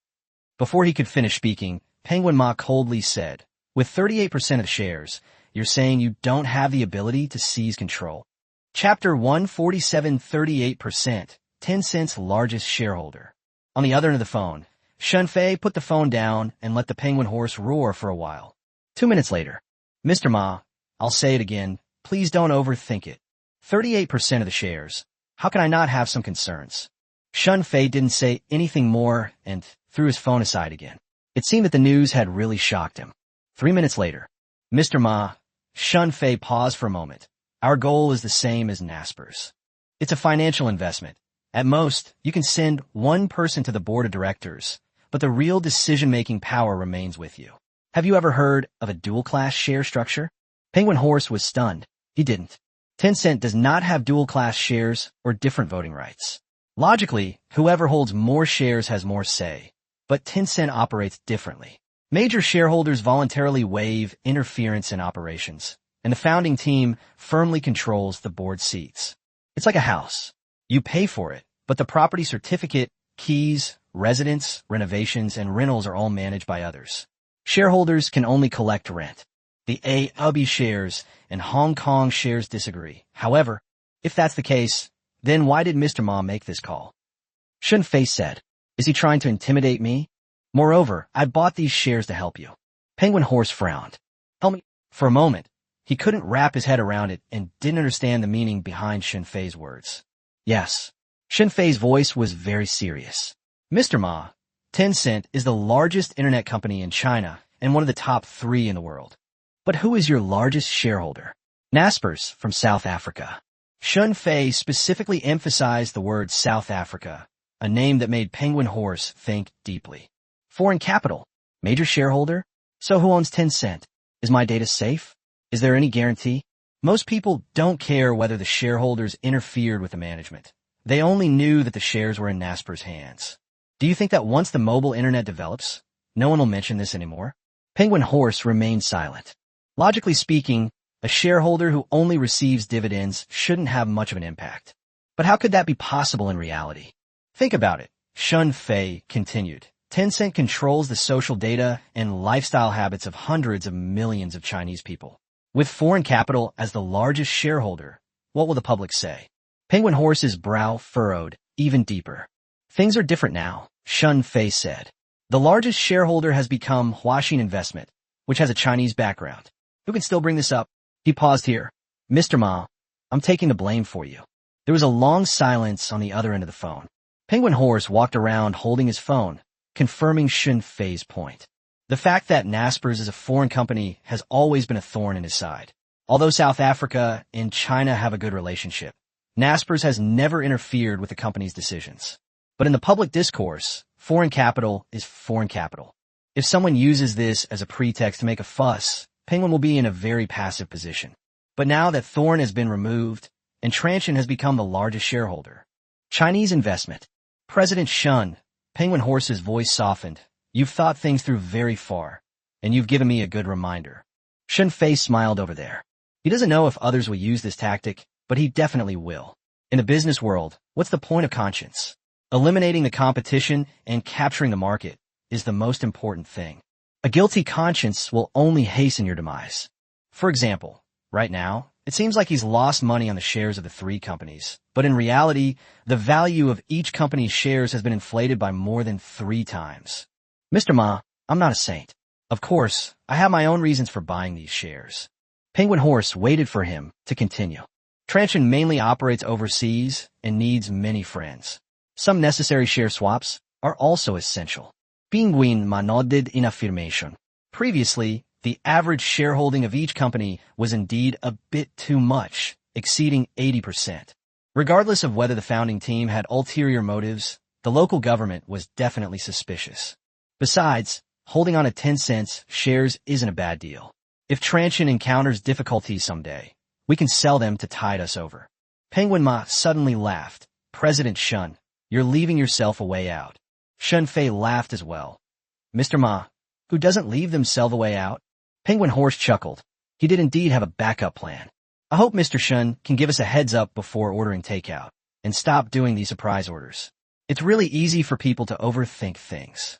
Before he could finish speaking, Penguin Ma coldly said, with 38% of shares, you're saying you don't have the ability to seize control. Chapter 147, 38%, Tencent's largest shareholder. On the other end of the phone, Shun Fei put the phone down and let the Penguin Horse roar for a while. 2 minutes later, Mr. Ma, I'll say it again, please don't overthink it. 38% of the shares. How can I not have some concerns? Shun Fei didn't say anything more and threw his phone aside again. It seemed that the news had really shocked him. 3 minutes later, Mr. Ma, Shun Fei paused for a moment. Our goal is the same as Nasper's. It's a financial investment. At most, you can send one person to the board of directors, but the real decision-making power remains with you. Have you ever heard of a dual-class share structure? Penguin Horse was stunned. He didn't. Tencent does not have dual-class shares or different voting rights. Logically, whoever holds more shares has more say, but Tencent operates differently. Major shareholders voluntarily waive interference in operations, and the founding team firmly controls the board seats. It's like a house. You pay for it, but the property certificate, keys, residence, renovations, and rentals are all managed by others. Shareholders can only collect rent. The AUB shares and Hong Kong shares disagree. However, if that's the case, then why did Mr. Ma make this call? Shun Fei said, "Is he trying to intimidate me? Moreover, I bought these shares to help you." Penguin Horse frowned. "Help me?" For a moment, he couldn't wrap his head around it and didn't understand the meaning behind Shun Fei's words. Yes. Shun Fei's voice was very serious. "Mr. Ma, Tencent is the largest internet company in China and one of the top 3 in the world. But who is your largest shareholder?" Naspers from South Africa. Shun Fei specifically emphasized the word South Africa, a name that made Penguin Horse think deeply. Foreign capital. Major shareholder? So who owns Tencent? Is my data safe? Is there any guarantee? Most people don't care whether the shareholders interfered with the management. They only knew that the shares were in Nasper's hands. Do you think that once the mobile internet develops, no one will mention this anymore? Penguin Horse remained silent. Logically speaking, a shareholder who only receives dividends shouldn't have much of an impact. But how could that be possible in reality? Think about it. Shun Fei continued. Tencent controls the social data and lifestyle habits of hundreds of millions of Chinese people. With foreign capital as the largest shareholder, what will the public say? Penguin Horse's brow furrowed even deeper. Things are different now, Shun Fei said. The largest shareholder has become Huaxin Investment, which has a Chinese background. Who can still bring this up? He paused here. "Mr. Ma, I'm taking the blame for you." There was a long silence on the other end of the phone. Penguin Horse walked around holding his phone, confirming Shun Fei's point. The fact that Naspers is a foreign company has always been a thorn in his side. Although South Africa and China have a good relationship, Naspers has never interfered with the company's decisions. But in the public discourse, foreign capital is foreign capital. If someone uses this as a pretext to make a fuss, Penguin will be in a very passive position. But now that thorn has been removed, and Transsion has become the largest shareholder. Chinese investment. President Shun, Penguin Horse's voice softened. "You've thought things through very far, and you've given me a good reminder." Shun Fei smiled over there. He doesn't know if others will use this tactic, but he definitely will. In the business world, what's the point of conscience? Eliminating the competition and capturing the market is the most important thing. A guilty conscience will only hasten your demise. For example, right now, it seems like he's lost money on the shares of the 3 companies, but in reality, the value of each company's shares has been inflated by more than 3 times. "Mr. Ma, I'm not a saint. Of course, I have my own reasons for buying these shares." Penguin Horse waited for him to continue. Transsion mainly operates overseas and needs many friends. Some necessary share swaps are also essential. Penguin Ma nodded in affirmation. Previously, the average shareholding of each company was indeed a bit too much, exceeding 80%. Regardless of whether the founding team had ulterior motives, the local government was definitely suspicious. Besides, holding on to Tencent's shares isn't a bad deal. If Transsion encounters difficulties someday, we can sell them to tide us over. Penguin Ma suddenly laughed. "President Shun, you're leaving yourself a way out." Shun Fei laughed as well. "Mr. Ma, who doesn't leave themselves a way out?" Penguin Horse chuckled. He did indeed have a backup plan. "I hope Mr. Shun can give us a heads up before ordering takeout, and stop doing these surprise orders. It's really easy for people to overthink things."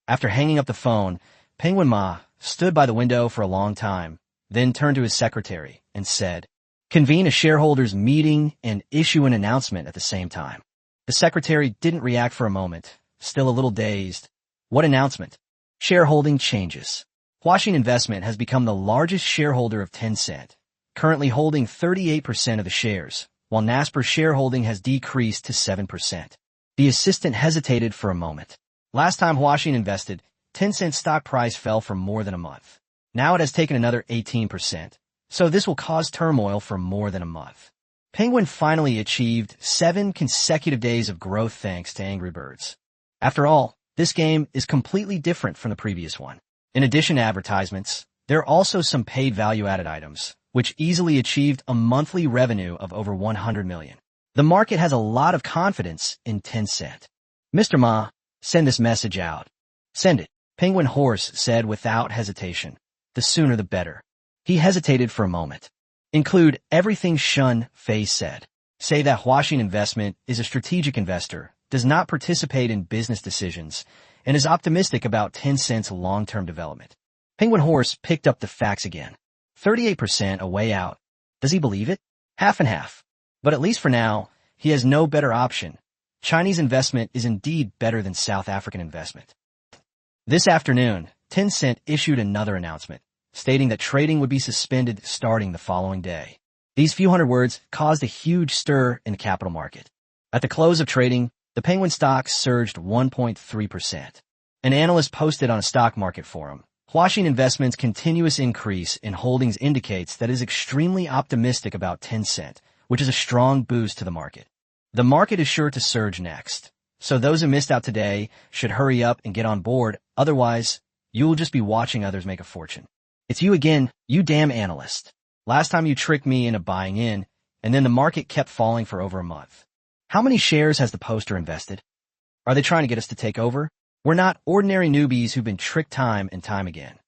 After hanging up the phone, Penguin Ma stood by the window for a long time, then turned to his secretary and said, "Convene a shareholders' meeting and issue an announcement at the same time." The secretary didn't react for a moment, still a little dazed. "What announcement?" "Shareholding changes. Huaxin Investment has become the largest shareholder of Tencent, currently holding 38% of the shares, while Nasper's shareholding has decreased to 7%. The assistant hesitated for a moment. Last time Huaxin invested, Tencent's stock price fell for more than a month. Now it has taken another 18%. so this will cause turmoil for more than a month. Penguin finally achieved 7 consecutive days of growth thanks to Angry Birds. After all, this game is completely different from the previous one. In addition to advertisements, there are also some paid value-added items, which easily achieved a monthly revenue of over 100 million. The market has a lot of confidence in Tencent. Mr. Ma, send this message out. Send it, Penguin Horse said without hesitation. The sooner the better. He hesitated for a moment. Include everything Shun Fei said. Say that Huaxin Investment is a strategic investor, does not participate in business decisions, and is optimistic about Tencent's long-term development. Penguin Horse picked up the facts again. 38% a way out. Does he believe it? Half and half. But at least for now, he has no better option. Chinese investment is indeed better than South African investment. This afternoon, Tencent issued another announcement, stating that trading would be suspended starting the following day. These few hundred words caused a huge stir in the capital market. At the close of trading, the Penguin stock surged 1.3%. An analyst posted on a stock market forum, Huaxin Investment's continuous increase in holdings indicates that it is extremely optimistic about Tencent, which is a strong boost to the market. The market is sure to surge next, so those who missed out today should hurry up and get on board, otherwise, you will just be watching others make a fortune. It's you again, you damn analyst. Last time you tricked me into buying in, and then the market kept falling for over a month. How many shares has the poster invested? Are they trying to get us to take over? We're not ordinary newbies who've been tricked time and time again.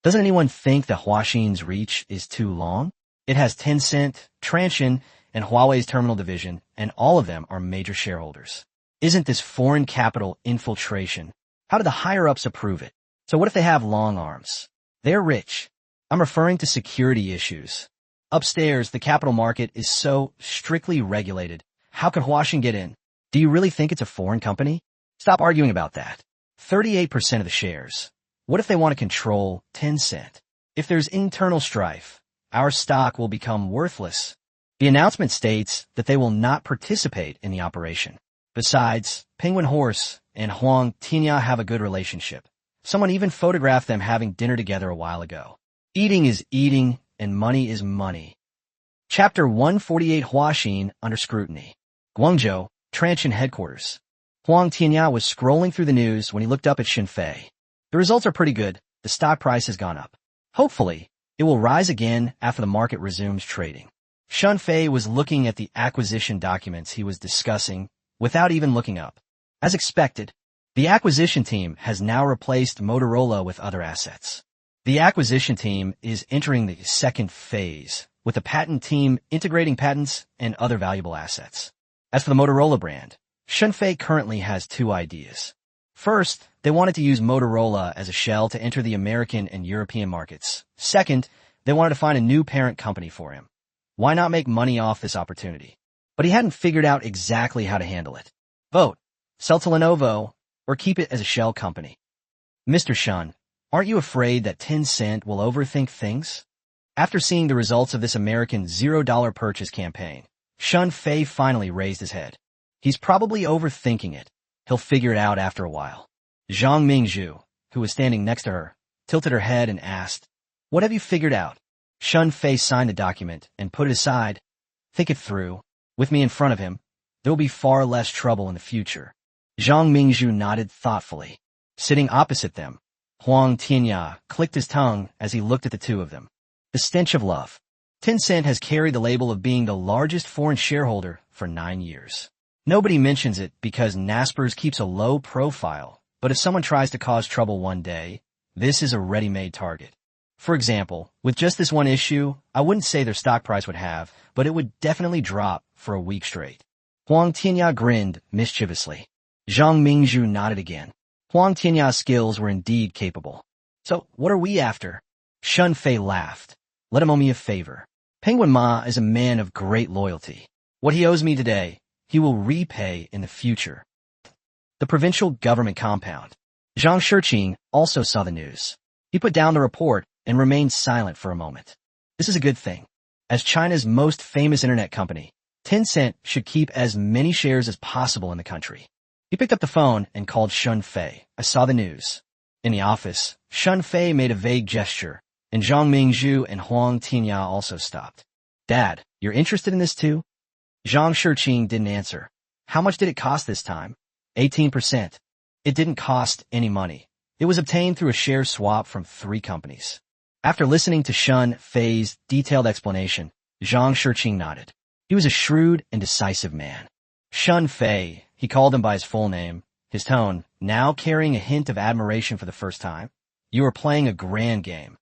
Doesn't anyone think that Huaxin's reach is too long? It has Tencent, Transsion, and Huawei's terminal division, and all of them are major shareholders. Isn't this foreign capital infiltration? How do the higher-ups approve it? So what if they have long arms? They're rich. I'm referring to security issues. Upstairs, the capital market is so strictly regulated. How could Huaxin get in? Do you really think it's a foreign company? Stop arguing about that. 38% of the shares. What if they want to control Tencent? If there's internal strife, our stock will become worthless. The announcement states that they will not participate in the operation. Besides, Penguin Horse and Huang Tinya have a good relationship. Someone even photographed them having dinner together a while ago. Eating is eating, and money is money. Chapter 148 Huaxin under scrutiny. Guangzhou, Transsion headquarters. Huang Tianya was scrolling through the news when he looked up at Xinfei. The results are pretty good. The stock price has gone up. Hopefully, it will rise again after the market resumes trading. Xinfei was looking at the acquisition documents he was discussing without even looking up. As expected, the acquisition team has now replaced Motorola with other assets. The acquisition team is entering the second phase, with the patent team integrating patents and other valuable assets. As for the Motorola brand, Xinfei currently has 2 ideas. First, they wanted to use Motorola as a shell to enter the American and European markets. Second, they wanted to find a new parent company for him. Why not make money off this opportunity? But he hadn't figured out exactly how to handle it. Vote, sell to Lenovo, or keep it as a shell company. Mr. Shun, aren't you afraid that Tencent will overthink things? After seeing the results of this American $0 purchase campaign, Xinfei finally raised his head. He's probably overthinking it. He'll figure it out after a while. Zhang Mingzhu, who was standing next to her, tilted her head and asked, "What have you figured out?" Xinfei signed the document and put it aside. "Think it through. With me in front of him, there will be far less trouble in the future." Zhang Mingzhu nodded thoughtfully. Sitting opposite them, Huang Tianya clicked his tongue as he looked at the two of them. The stench of love. Tencent has carried the label of being the largest foreign shareholder for 9 years. Nobody mentions it because Naspers keeps a low profile, but if someone tries to cause trouble one day, this is a ready-made target. For example, with just this one issue, I wouldn't say their stock price would have, but it would definitely drop for a week straight. Huang Tianya grinned mischievously. Zhang Mingzhu nodded again. Huang Tianya's skills were indeed capable. "So, what are we after?" Xinfei laughed. "Let him owe me a favor. Penguin Ma is a man of great loyalty. What he owes me today, he will repay in the future." The provincial government compound. Zhang Shiqing also saw the news. He put down the report and remained silent for a moment. This is a good thing. As China's most famous internet company, Tencent should keep as many shares as possible in the country. He picked up the phone and called Xinfei. "I saw the news." In the office, Xinfei made a vague gesture. and Zhang Mingzhu and Huang Tinya also stopped. Dad, you're interested in this too? Zhang Shiqing didn't answer. How much did it cost this time? 18%. It didn't cost any money. It was obtained through a share swap from 3 companies. After listening to Shun Fei's detailed explanation, Zhang Shiqing nodded. He was a shrewd and decisive man. Shun Fei, he called him by his full name, his tone now carrying a hint of admiration for the first time. You are playing a grand game.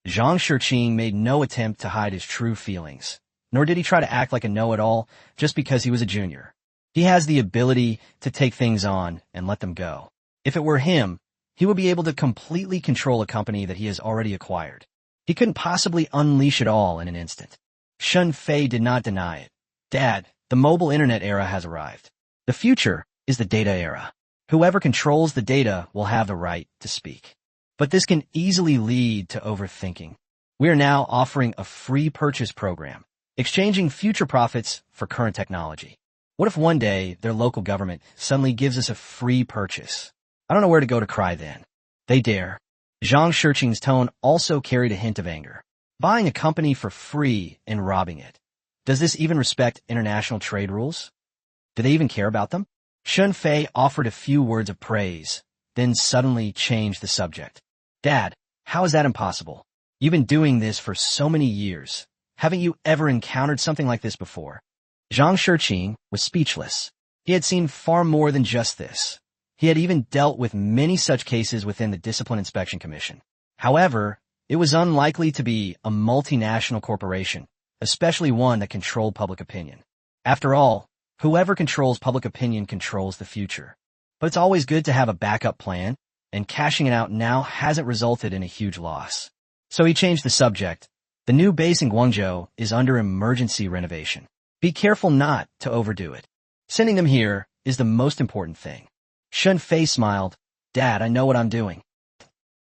Zhang Shiqing made no attempt to hide his true feelings, nor did he try to act like a know-it-all just because he was a junior. He has the ability to take things on and let them go. If it were him, he would be able to completely control a company that he has already acquired. He couldn't possibly unleash it all in an instant. Shun Fei did not deny it. Dad, the mobile internet era has arrived. The future is the data era. Whoever controls the data will have the right to speak. But this can easily lead to overthinking. We are now offering a free purchase program, exchanging future profits for current technology. What if one day their local government suddenly gives us a free purchase? I don't know where to go to cry then. They dare. Zhang Shiqing's tone also carried a hint of anger. Buying a company for free and robbing it. Does this even respect international trade rules? Do they even care about them? Shun Fei offered a few words of praise, then suddenly changed the subject. Dad, how is that impossible? You've been doing this for so many years. Haven't you ever encountered something like this before? Zhang Shiqing was speechless. He had seen far more than just this. He had even dealt with many such cases within the Discipline Inspection Commission. However, it was unlikely to be a multinational corporation, especially one that controlled public opinion. After all, whoever controls public opinion controls the future. But it's always good to have a backup plan, and cashing it out now hasn't resulted in a huge loss. So he changed the subject. The new base in Guangzhou is under emergency renovation. Be careful not to overdo it. Sending them here is the most important thing. Shun Fei smiled. Dad, I know what I'm doing.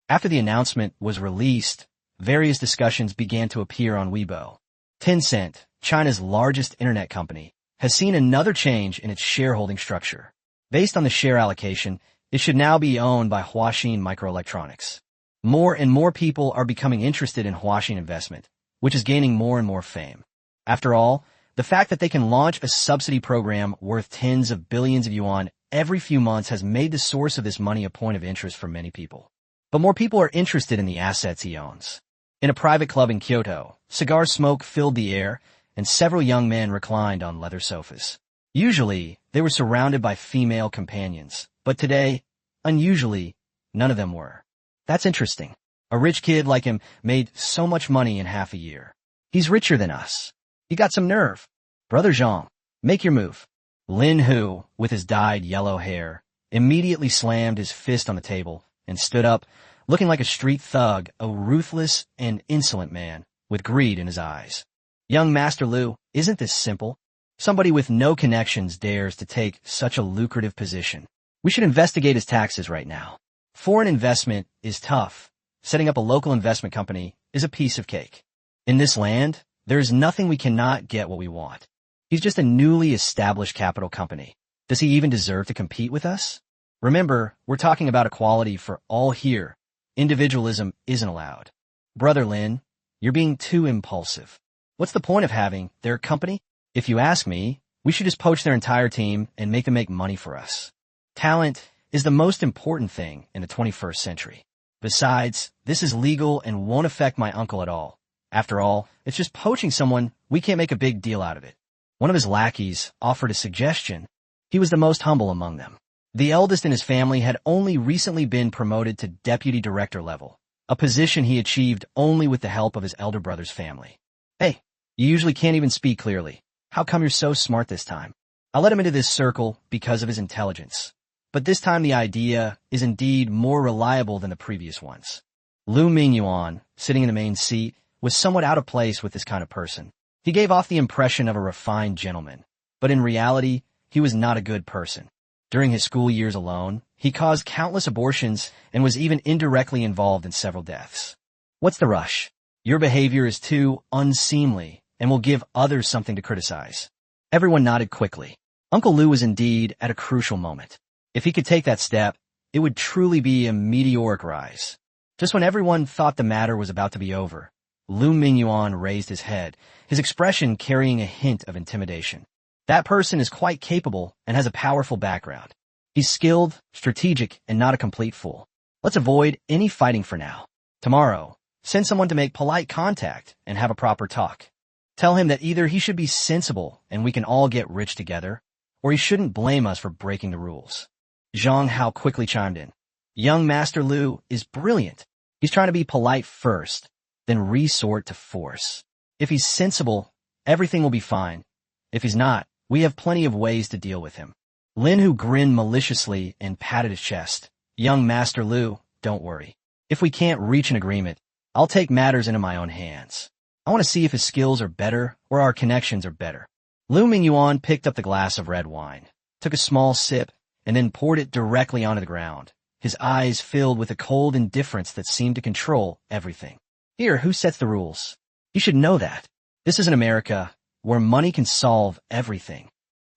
After the announcement was released, various discussions began to appear on Weibo. Tencent, China's largest internet company, has seen another change in its shareholding structure. Based on the share allocation, it should now be owned by Huaxin Microelectronics. More and more people are becoming interested in Huaxin investment, which is gaining more and more fame. After all, the fact that they can launch a subsidy program worth tens of billions of yuan every few months has made the source of this money a point of interest for many people. But more people are interested in the assets he owns. In a private club in Kyoto, cigar smoke filled the air, and several young men reclined on leather sofas. Usually, they were surrounded by female companions, but today, unusually, none of them were. That's interesting. A rich kid like him made so much money in half a year. He's richer than us. You got some nerve. Brother Zhang, make your move. Lin Hu, with his dyed yellow hair, immediately slammed his fist on the table and stood up, looking like a street thug, a ruthless and insolent man, with greed in his eyes. Young Master Lu, isn't this simple? Somebody with no connections dares to take such a lucrative position. We should investigate his taxes right now. Foreign investment is tough. Setting up a local investment company is a piece of cake. In this land, there is nothing we cannot get what we want. He's just a newly established capital company. Does he even deserve to compete with us? Remember, we're talking about equality for all here. Individualism isn't allowed. Brother Lin, you're being too impulsive. What's the point of having their company? If you ask me, we should just poach their entire team and make them make money for us. Talent is the most important thing in the 21st century. Besides, this is legal and won't affect my uncle at all. After all, it's just poaching someone. We can't make a big deal out of it. One of his lackeys offered a suggestion. He was the most humble among them. The eldest in his family had only recently been promoted to deputy director level, a position he achieved only with the help of his elder brother's family. Hey, you usually can't even speak clearly. How come you're so smart this time? I let him into this circle because of his intelligence. But this time the idea is indeed more reliable than the previous ones. Lu Mingyuan, sitting in the main seat, was somewhat out of place with this kind of person. He gave off the impression of a refined gentleman, but in reality, he was not a good person. During his school years alone, he caused countless abortions and was even indirectly involved in several deaths. What's the rush? Your behavior is too unseemly and will give others something to criticize. Everyone nodded quickly. Uncle Lu was indeed at a crucial moment. If he could take that step, it would truly be a meteoric rise. Just when everyone thought the matter was about to be over, Lu Mingyuan raised his head, his expression carrying a hint of intimidation. That person is quite capable and has a powerful background. He's skilled, strategic, and not a complete fool. Let's avoid any fighting for now. Tomorrow, send someone to make polite contact and have a proper talk. Tell him that either he should be sensible and we can all get rich together, or he shouldn't blame us for breaking the rules. Zhang Hao quickly chimed in. Young Master Lu is brilliant. He's trying to be polite first, then resort to force. If he's sensible, everything will be fine. If he's not, we have plenty of ways to deal with him. Lin Hu grinned maliciously and patted his chest. Young Master Lu, don't worry. If we can't reach an agreement, I'll take matters into my own hands. I want to see if his skills are better or our connections are better. Lu Mingyuan picked up the glass of red wine, took a small sip, and then poured it directly onto the ground, his eyes filled with a cold indifference that seemed to control everything. Here, who sets the rules? You should know that. This isn't America, where money can solve everything.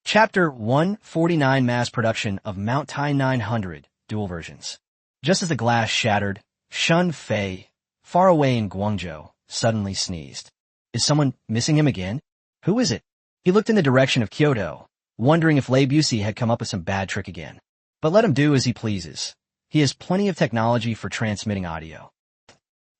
Chapter 149 Mass Production of Mount Tai 900 Dual Versions. Just as the glass shattered, Shun Fei, far away in Guangzhou, suddenly sneezed. Is someone missing him again? Who is it? He looked in the direction of Kyoto, wondering if Lei Busey had come up with some bad trick again. But let him do as he pleases. He has plenty of technology for transmitting audio.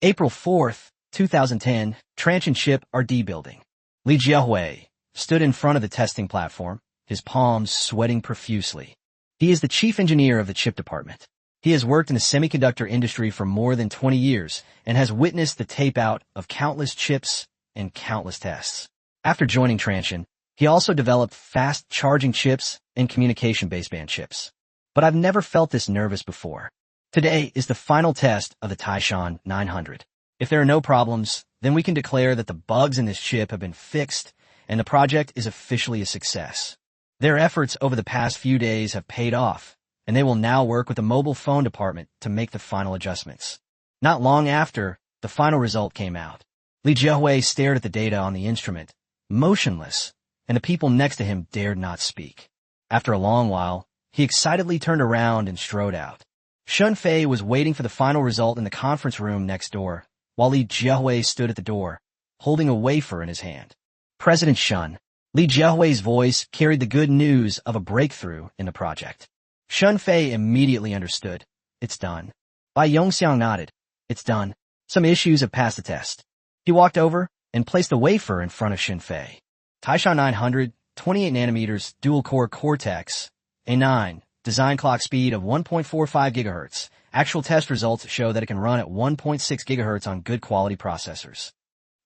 April 4th, 2010, Tranche and Chip RD Building. Li Jiahui stood in front of the testing platform, his palms sweating profusely. He is the chief engineer of the chip department. He has worked in the semiconductor industry for more than 20 years and has witnessed the tape-out of countless chips and countless tests. After joining Transsion, he also developed fast-charging chips and communication baseband chips. But I've never felt this nervous before. Today is the final test of the Taishan 900. If there are no problems, then we can declare that the bugs in this chip have been fixed and the project is officially a success. Their efforts over the past few days have paid off, and they will now work with the mobile phone department to make the final adjustments. Not long after, the final result came out. Li Jiahui stared at the data on the instrument, motionless, and the people next to him dared not speak. After a long while, he excitedly turned around and strode out. Shun Fei was waiting for the final result in the conference room next door, while Li Jiahui stood at the door, holding a wafer in his hand. President Shun. Li Jiahui's voice carried the good news of a breakthrough in the project. Shun Fei immediately understood. It's done. Bai Yongxiang nodded. It's done. Some issues have passed the test. He walked over and placed the wafer in front of Shun Fei. Taishan 900, 28 nanometers, dual-core Cortex, A9, design clock speed of 1.45 gigahertz. Actual test results show that it can run at 1.6 gigahertz on good quality processors.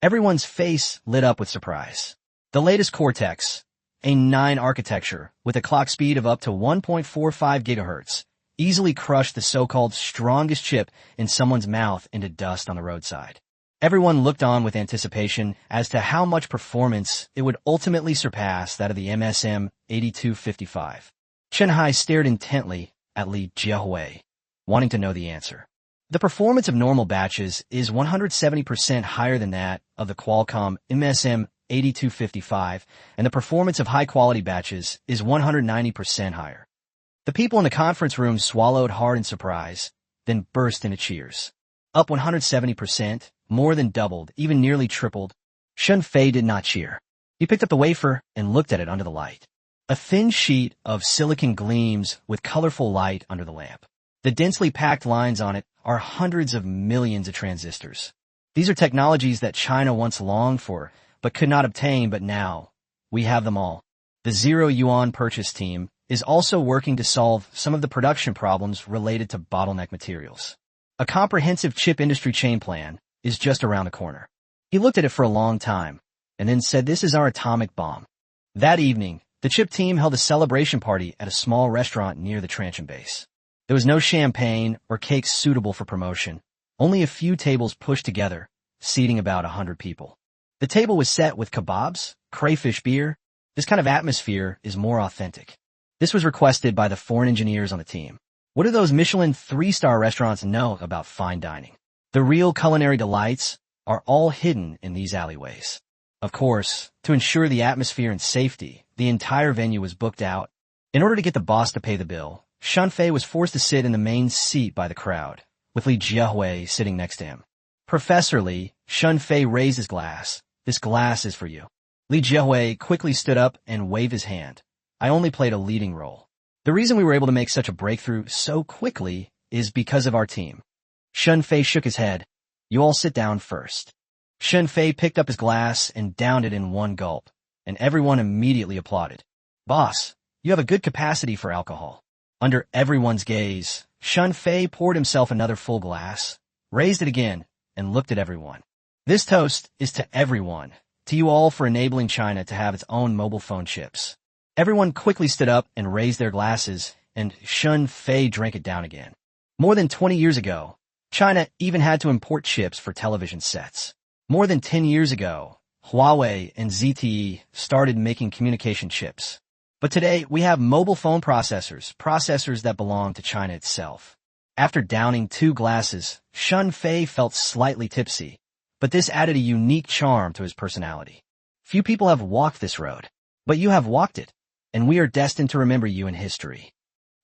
Everyone's face lit up with surprise. The latest Cortex, A9 architecture, with a clock speed of up to 1.45 gigahertz, easily crushed the so-called strongest chip in someone's mouth into dust on the roadside. Everyone looked on with anticipation as to how much performance it would ultimately surpass that of the MSM 8255. Chen Hai stared intently at Li Jiahui, wanting to know the answer. The performance of normal batches is 170% higher than that of the Qualcomm MSM 8255, and the performance of high-quality batches is 190% higher. The people in the conference room swallowed hard in surprise, then burst into cheers. Up 170%, more than doubled, even nearly tripled. Shun Fei did not cheer. He picked up the wafer and looked at it under the light. A thin sheet of silicon gleams with colorful light under the lamp. The densely packed lines on it are hundreds of millions of transistors. These are technologies that China once longed for, but could not obtain, but now we have them all. The Zero Yuan purchase team is also working to solve some of the production problems related to bottleneck materials. A comprehensive chip industry chain plan is just around the corner. He looked at it for a long time, and then said, "This is our atomic bomb." That evening, the chip team held a celebration party at a small restaurant near the Tranchen base. There was no champagne or cakes suitable for promotion, only a few tables pushed together, seating about 100 people. The table was set with kebabs, crayfish beer. This kind of atmosphere is more authentic. This was requested by the foreign engineers on the team. What do those Michelin 3-star restaurants know about fine dining? The real culinary delights are all hidden in these alleyways. Of course, to ensure the atmosphere and safety, the entire venue was booked out. In order to get the boss to pay the bill, Shun Fei was forced to sit in the main seat by the crowd, with Li Jiahui sitting next to him. Professor Li, Shunfei raised his glass. This glass is for you. Li Jiahui quickly stood up and waved his hand. I only played a leading role. The reason we were able to make such a breakthrough so quickly is because of our team. Shunfei shook his head. You all sit down first. Shunfei picked up his glass and downed it in one gulp, and everyone immediately applauded. Boss, you have a good capacity for alcohol. Under everyone's gaze, Shunfei poured himself another full glass, raised it again, and looked at everyone. This toast is to everyone, to you all for enabling China to have its own mobile phone chips. Everyone quickly stood up and raised their glasses, and Shunfei drank it down again. More than 20 years ago, China even had to import chips for television sets. More than 10 years ago, Huawei and ZTE started making communication chips. But today, we have mobile phone processors that belong to China itself. After downing 2 glasses, Shunfei felt slightly tipsy, but this added a unique charm to his personality. Few people have walked this road, but you have walked it, and we are destined to remember you in history.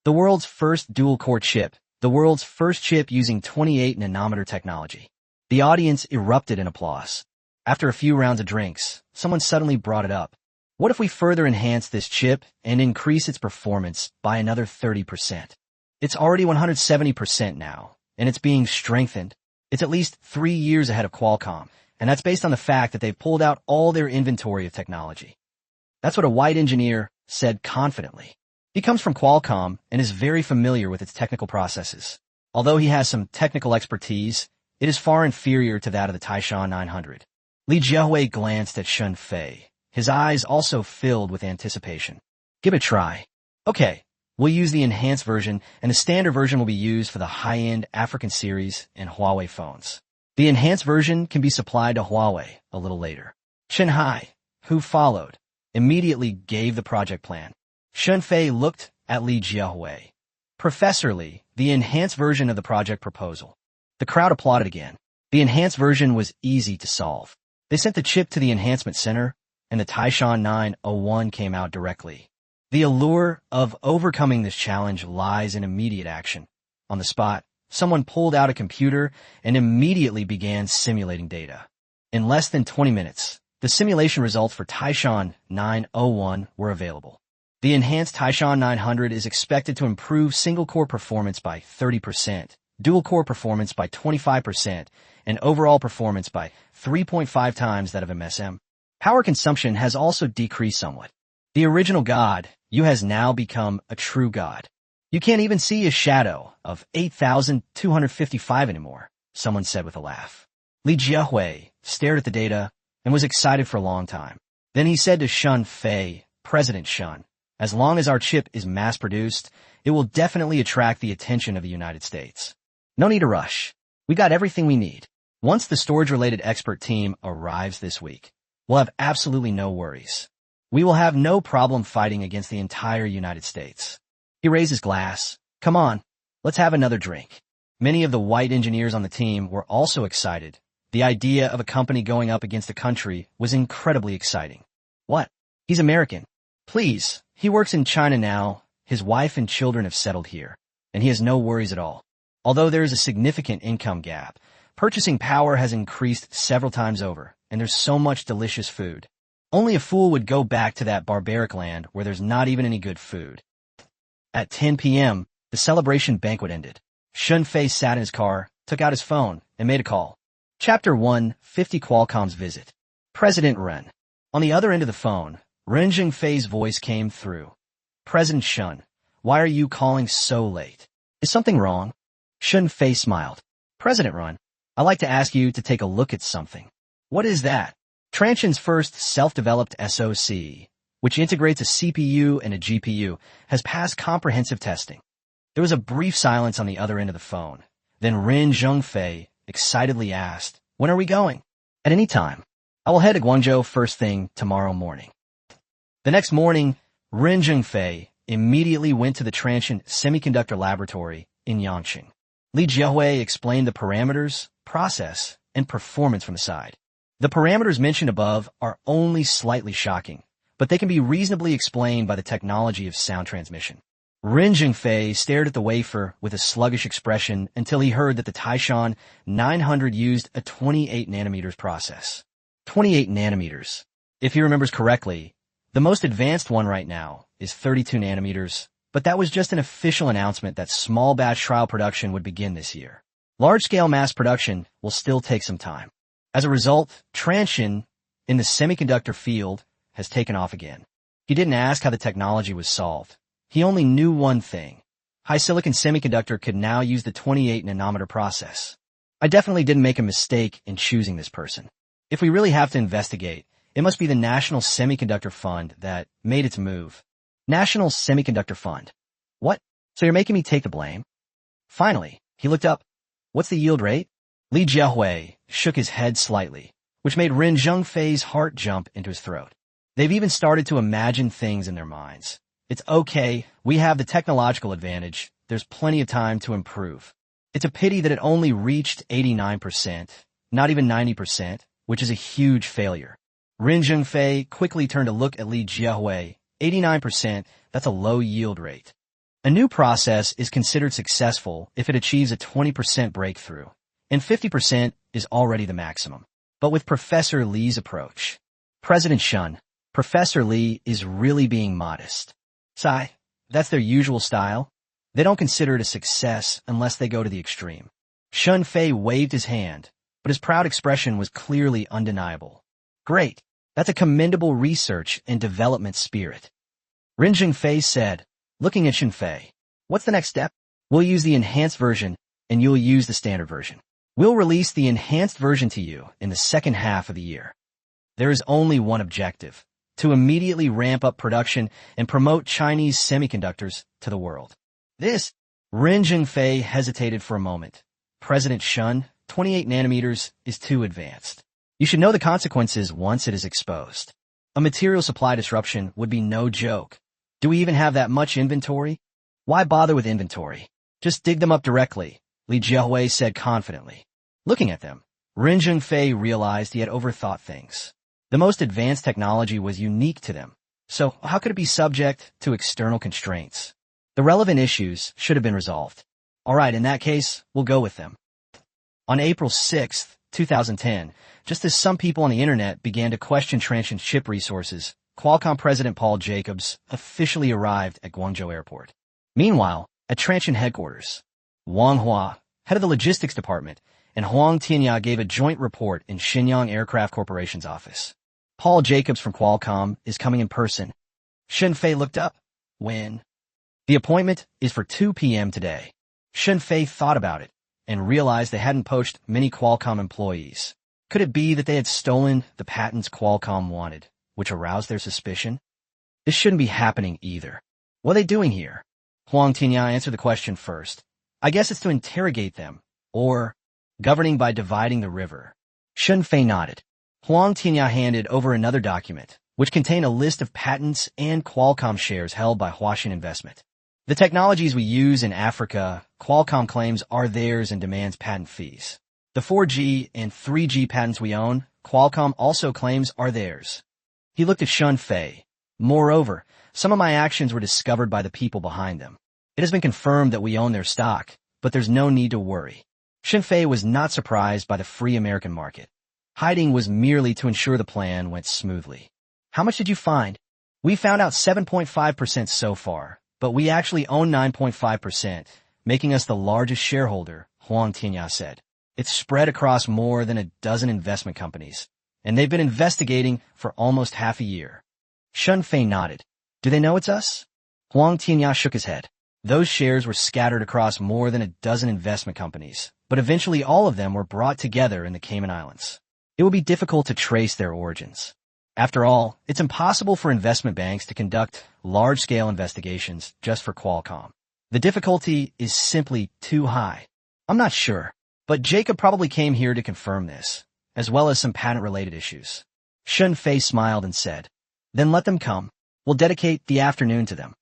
The world's first dual-core chip, the world's first chip using 28-nanometer technology. The audience erupted in applause. After a few rounds of drinks, someone suddenly brought it up. What if we further enhance this chip and increase its performance by another 30%? It's already 170% now, and it's being strengthened. It's at least 3 years ahead of Qualcomm, and that's based on the fact that they've pulled out all their inventory of technology. That's what a white engineer said confidently. He comes from Qualcomm and is very familiar with its technical processes. Although he has some technical expertise, it is far inferior to that of the Taishan 900. Li Jiahui glanced at Shunfei. His eyes also filled with anticipation. Give it a try. Okay, we'll use the enhanced version, and the standard version will be used for the high-end African series and Huawei phones. The enhanced version can be supplied to Huawei a little later. Shanghai, who followed, immediately gave the project plan. Shunfei looked at Li Jiahui. Professor Li, the enhanced version of the project proposal. The crowd applauded again. The enhanced version was easy to solve. They sent the chip to the enhancement center, and the Taishan 901 came out directly. The allure of overcoming this challenge lies in immediate action. On the spot, someone pulled out a computer and immediately began simulating data. In less than 20 minutes, the simulation results for Taishan 901 were available. The enhanced Taishan 900 is expected to improve single-core performance by 30%, dual-core performance by 25%, and overall performance by 3.5 times that of MSM. Power consumption has also decreased somewhat. The original god, Yu, has now become a true god. You can't even see a shadow of 8,255 anymore, someone said with a laugh. Li Jiahui stared at the data and was excited for a long time. Then he said to Shunfei, President Shun, as long as our chip is mass-produced, it will definitely attract the attention of the United States. No need to rush. We got everything we need. Once the storage-related expert team arrives this week, we'll have absolutely no worries. We will have no problem fighting against the entire United States. He raised his glass. Come on, let's have another drink. Many of the white engineers on the team were also excited. The idea of a company going up against a country was incredibly exciting. What? He's American. Please, he works in China now. His wife and children have settled here, and he has no worries at all. Although there is a significant income gap, purchasing power has increased several times over, and there's so much delicious food. Only a fool would go back to that barbaric land where there's not even any good food. At 10 p.m., the celebration banquet ended. Shunfei sat in his car, took out his phone, and made a call. Chapter 150 Qualcomm's Visit. President Ren. On the other end of the phone, Ren Zhengfei's voice came through. President Shun, why are you calling so late? Is something wrong? Shunfei smiled. President Ren, I'd like to ask you to take a look at something. What is that? Transsion's first self-developed SoC, which integrates a CPU and a GPU, has passed comprehensive testing. There was a brief silence on the other end of the phone. Then Ren Zhengfei excitedly asked, when are we going? At any time. I will head to Guangzhou first thing tomorrow morning. The next morning, Ren Zhengfei immediately went to the Transsion Semiconductor Laboratory in Yangqing. Li Jiahui explained the parameters, process, and performance from the side. The parameters mentioned above are only slightly shocking, but they can be reasonably explained by the technology of sound transmission. Rin Zhengfei stared at the wafer with a sluggish expression until he heard that the Taishan 900 used a 28 nanometers process. 28 nanometers. If he remembers correctly, the most advanced one right now is 32 nanometers, but that was just an official announcement that small batch trial production would begin this year. Large-scale mass production will still take some time. As a result, Transsion in the semiconductor field has taken off again. He didn't ask how the technology was solved. He only knew one thing. High silicon semiconductor could now use the 28 nanometer process. I definitely didn't make a mistake in choosing this person. If we really have to investigate, it must be the National Semiconductor Fund that made its move. National Semiconductor Fund. What? So you're making me take the blame? Finally, he looked up. What's the yield rate? Li Jiahui shook his head slightly, which made Rin Zhengfei's heart jump into his throat. They've even started to imagine things in their minds. It's okay, we have the technological advantage. There's plenty of time to improve. It's a pity that it only reached 89%, not even 90%, which is a huge failure. Rin Zhengfei quickly turned to look at Li Jiahui. 89%, that's a low yield rate. A new process is considered successful if it achieves a 20% breakthrough, and 50% is already the maximum. But with Professor Li's approach, President Shun, Professor Li is really being modest. Sigh, that's their usual style. They don't consider it a success unless they go to the extreme. Shun Fei waved his hand, but his proud expression was clearly undeniable. Great, that's a commendable research and development spirit. Rin Zhengfei said, looking at Shun Fei. What's the next step? We'll use the enhanced version, and you'll use the standard version. We'll release the enhanced version to you in the second half of the year. There is only one objective: to immediately ramp up production and promote Chinese semiconductors to the world. This, Rin Zhengfei hesitated for a moment. President Shun, 28 nanometers is too advanced. You should know the consequences once it is exposed. A material supply disruption would be no joke. Do we even have that much inventory? Why bother with inventory? Just dig them up directly, Li Jiahui said confidently. Looking at them, Rin Zhengfei realized he had overthought things. The most advanced technology was unique to them, so how could it be subject to external constraints? The relevant issues should have been resolved. All right, in that case, we'll go with them. On April 6, 2010, just as some people on the internet began to question Transsion's chip resources, Qualcomm President Paul Jacobs officially arrived at Guangzhou Airport. Meanwhile, at Transsion headquarters, Wang Hua, head of the logistics department, and Huang Tianya gave a joint report in Shenyang Aircraft Corporation's office. Paul Jacobs from Qualcomm is coming in person. Shun Fei looked up. When? The appointment is for 2 p.m. today. Shun Fei thought about it and realized they hadn't poached many Qualcomm employees. Could it be that they had stolen the patents Qualcomm wanted, which aroused their suspicion? This shouldn't be happening either. What are they doing here? Huang Tianya answered the question first. I guess it's to interrogate them, or governing by dividing the river. Shun Fei nodded. Huang Tianya handed over another document, which contained a list of patents and Qualcomm shares held by Huaxin Investment. The technologies we use in Africa, Qualcomm claims are theirs and demands patent fees. The 4G and 3G patents we own, Qualcomm also claims are theirs. He looked at Shun Fei. Moreover, some of my actions were discovered by the people behind them. It has been confirmed that we own their stock, but there's no need to worry. Shun Fei was not surprised by the free American market. Hiding was merely to ensure the plan went smoothly. How much did you find? We found out 7.5% so far, but we actually own 9.5%, making us the largest shareholder, Huang Tianya said. It's spread across more than a dozen investment companies, and they've been investigating for almost half a year. Shun Fei nodded. Do they know it's us? Huang Tianya shook his head. Those shares were scattered across more than a dozen investment companies, but eventually all of them were brought together in the Cayman Islands. It would be difficult to trace their origins. After all, it's impossible for investment banks to conduct large-scale investigations just for Qualcomm. The difficulty is simply too high. I'm not sure, but Jacob probably came here to confirm this, as well as some patent-related issues. Shun Fei smiled and said, Then let them come. We'll dedicate the afternoon to them.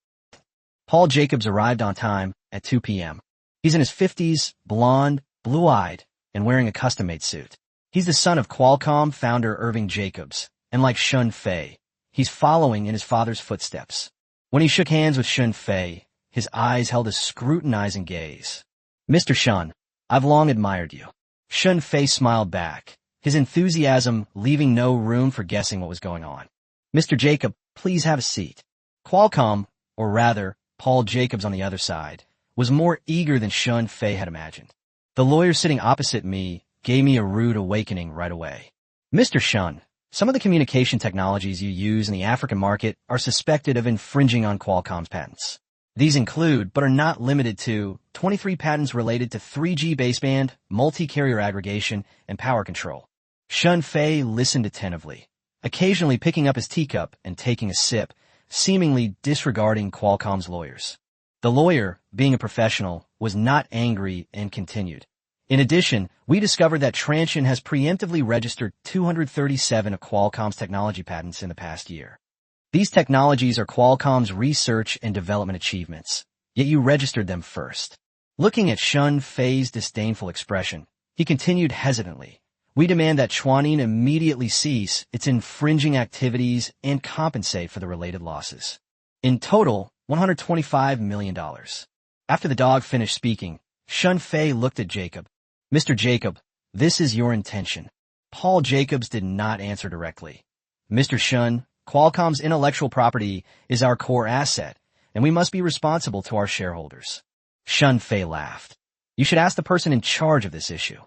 Paul Jacobs arrived on time at 2 p.m. He's in his 50s, blonde, blue-eyed, and wearing a custom-made suit. He's the son of Qualcomm founder Irving Jacobs, and like Shun Fei, he's following in his father's footsteps. When he shook hands with Shun Fei, His eyes held a scrutinizing gaze. Mr. Shun, I've long admired you. Shun Fei smiled back, his enthusiasm leaving no room for guessing what was going on. Mr. Jacob, please have a seat. Qualcomm, or rather, Paul Jacobs on the other side, was more eager than Shun Fei had imagined. The lawyer sitting opposite me gave me a rude awakening right away. Mr. Shun, some of the communication technologies you use in the African market are suspected of infringing on Qualcomm's patents. These include, but are not limited to, 23 patents related to 3G baseband, multi-carrier aggregation, and power control. Shun Fei listened attentively, occasionally picking up his teacup and taking a sip, seemingly disregarding Qualcomm's lawyers. The lawyer, being a professional, was not angry and continued. In addition, we discovered that Transsion has preemptively registered 237 of Qualcomm's technology patents in the past year. These technologies are Qualcomm's research and development achievements, yet you registered them first. Looking at Shun Fei's disdainful expression, he continued hesitantly. We demand that Chuanin immediately cease its infringing activities and compensate for the related losses. In total, $125 million. After the dog finished speaking, Shun Fei looked at Jacob. Mr. Jacob, this is your intention. Paul Jacobs did not answer directly. Mr. Shun, Qualcomm's intellectual property is our core asset, and we must be responsible to our shareholders. Shun Fei laughed. You should ask the person in charge of this issue.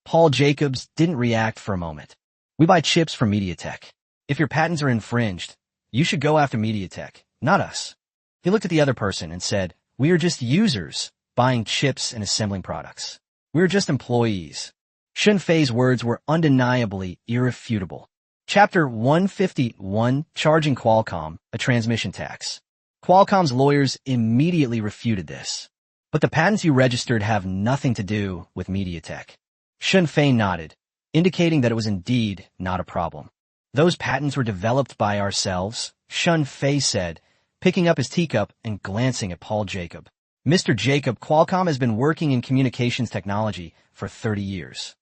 Paul Jacobs didn't react for a moment. We buy chips from MediaTek. If your patents are infringed, you should go after MediaTek, not us. He looked at the other person and said, we are just users, buying chips and assembling products. We are just employees. Shun Fei's words were undeniably irrefutable. Chapter 151, Charging Qualcomm a Transmission Tax. Qualcomm's lawyers immediately refuted this. But the patents you registered have nothing to do with MediaTek. Shun Fei nodded, indicating that it was indeed not a problem. Those patents were developed by ourselves, Shun Fei said, picking up his teacup and glancing at Paul Jacob. Mr. Jacob, Qualcomm has been working in communications technology for 30 years.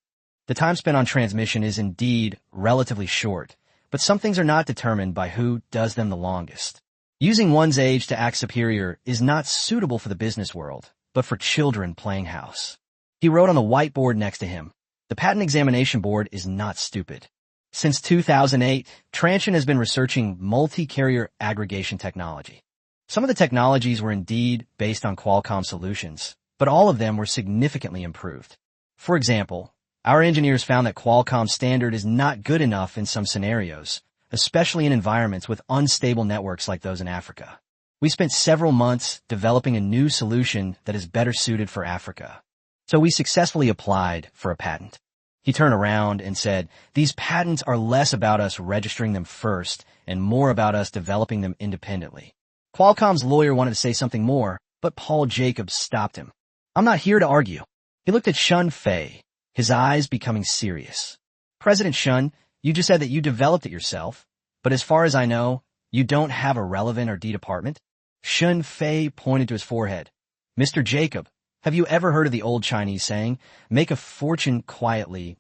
The time spent on transmission is indeed relatively short, but some things are not determined by who does them the longest. Using one's age to act superior is not suitable for the business world, but for children playing house. He wrote on the whiteboard next to him, the Patent Examination Board is not stupid. Since 2008, Transsion has been researching multi-carrier aggregation technology. Some of the technologies were indeed based on Qualcomm solutions, but all of them were significantly improved. For example, our engineers found that Qualcomm's standard is not good enough in some scenarios, especially in environments with unstable networks like those in Africa. We spent several months developing a new solution that is better suited for Africa. So we successfully applied for a patent. He turned around and said, these patents are less about us registering them first and more about us developing them independently. Qualcomm's lawyer wanted to say something more, but Paul Jacobs stopped him. I'm not here to argue. He looked at Shun Fei, his eyes becoming serious. President Shun, you just said that you developed it yourself, but as far as I know, you don't have a relevant or D department? Shun Fei pointed to his forehead. Mr. Jacob, have you ever heard of the old Chinese saying, make a fortune quietly?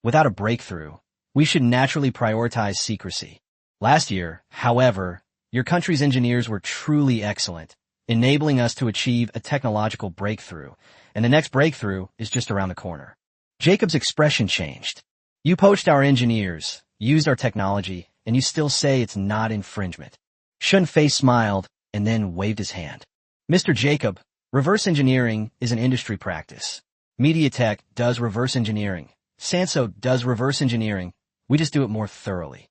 Without a breakthrough, we should naturally prioritize secrecy. Last year, however, your country's engineers were truly excellent, enabling us to achieve a technological breakthrough, and the next breakthrough is just around the corner. Jacob's expression changed. You poached our engineers, used our technology, and you still say it's not infringement. Shun Fei smiled and then waved his hand. Mr. Jacob, reverse engineering is an industry practice. MediaTek does reverse engineering. Sanso does reverse engineering. We just do it more thoroughly.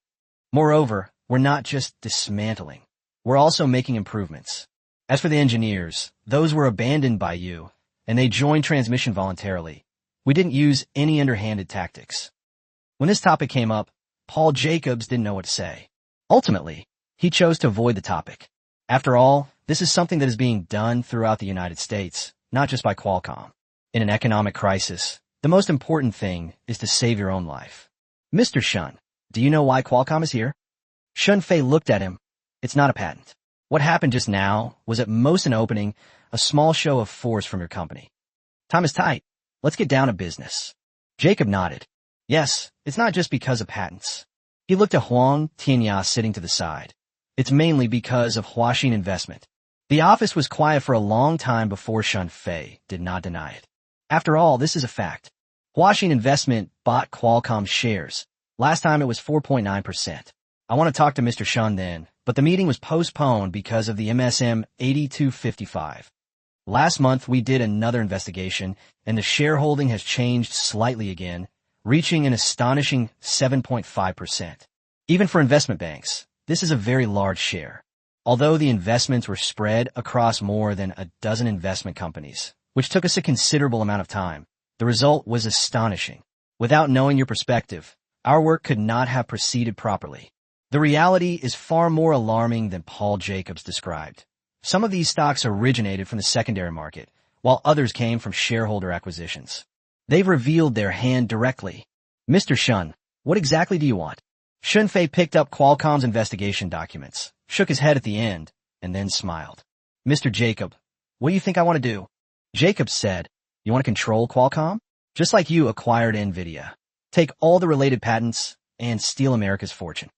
Moreover, we're not just dismantling. We're also making improvements. As for the engineers, those were abandoned by you, and they joined transmission voluntarily. We didn't use any underhanded tactics. When this topic came up, Paul Jacobs didn't know what to say. Ultimately, he chose to avoid the topic. After all, this is something that is being done throughout the United States, not just by Qualcomm. In an economic crisis, the most important thing is to save your own life. Mr. Shun, do you know why Qualcomm is here? Shun Fei looked at him. It's not a patent. What happened just now was at most an opening, a small show of force from your company. Time is tight. Let's get down to business. Jacob nodded. Yes, it's not just because of patents. He looked at Huang Tianya sitting to the side. It's mainly because of Huaxin investment. The office was quiet for a long time before Shun Fei did not deny it. After all, this is a fact. Huaxin Investment bought Qualcomm shares. Last time it was 4.9%. I want to talk to Mr. Shun then, but the meeting was postponed because of the MSM 8255. Last month we did another investigation, and the shareholding has changed slightly again, reaching an astonishing 7.5%. Even for investment banks, this is a very large share. Although the investments were spread across more than a dozen investment companies, which took us a considerable amount of time, the result was astonishing. Without knowing your perspective, our work could not have proceeded properly. The reality is far more alarming than Paul Jacobs described. Some of these stocks originated from the secondary market, while others came from shareholder acquisitions. They've revealed their hand directly. Mr. Shun, what exactly do you want? Shun Fei picked up Qualcomm's investigation documents, shook his head at the end, and then smiled. Mr. Jacob, what do you think I want to do? Jacob said, you want to control Qualcomm? Just like you acquired NVIDIA. Take all the related patents and steal America's fortune.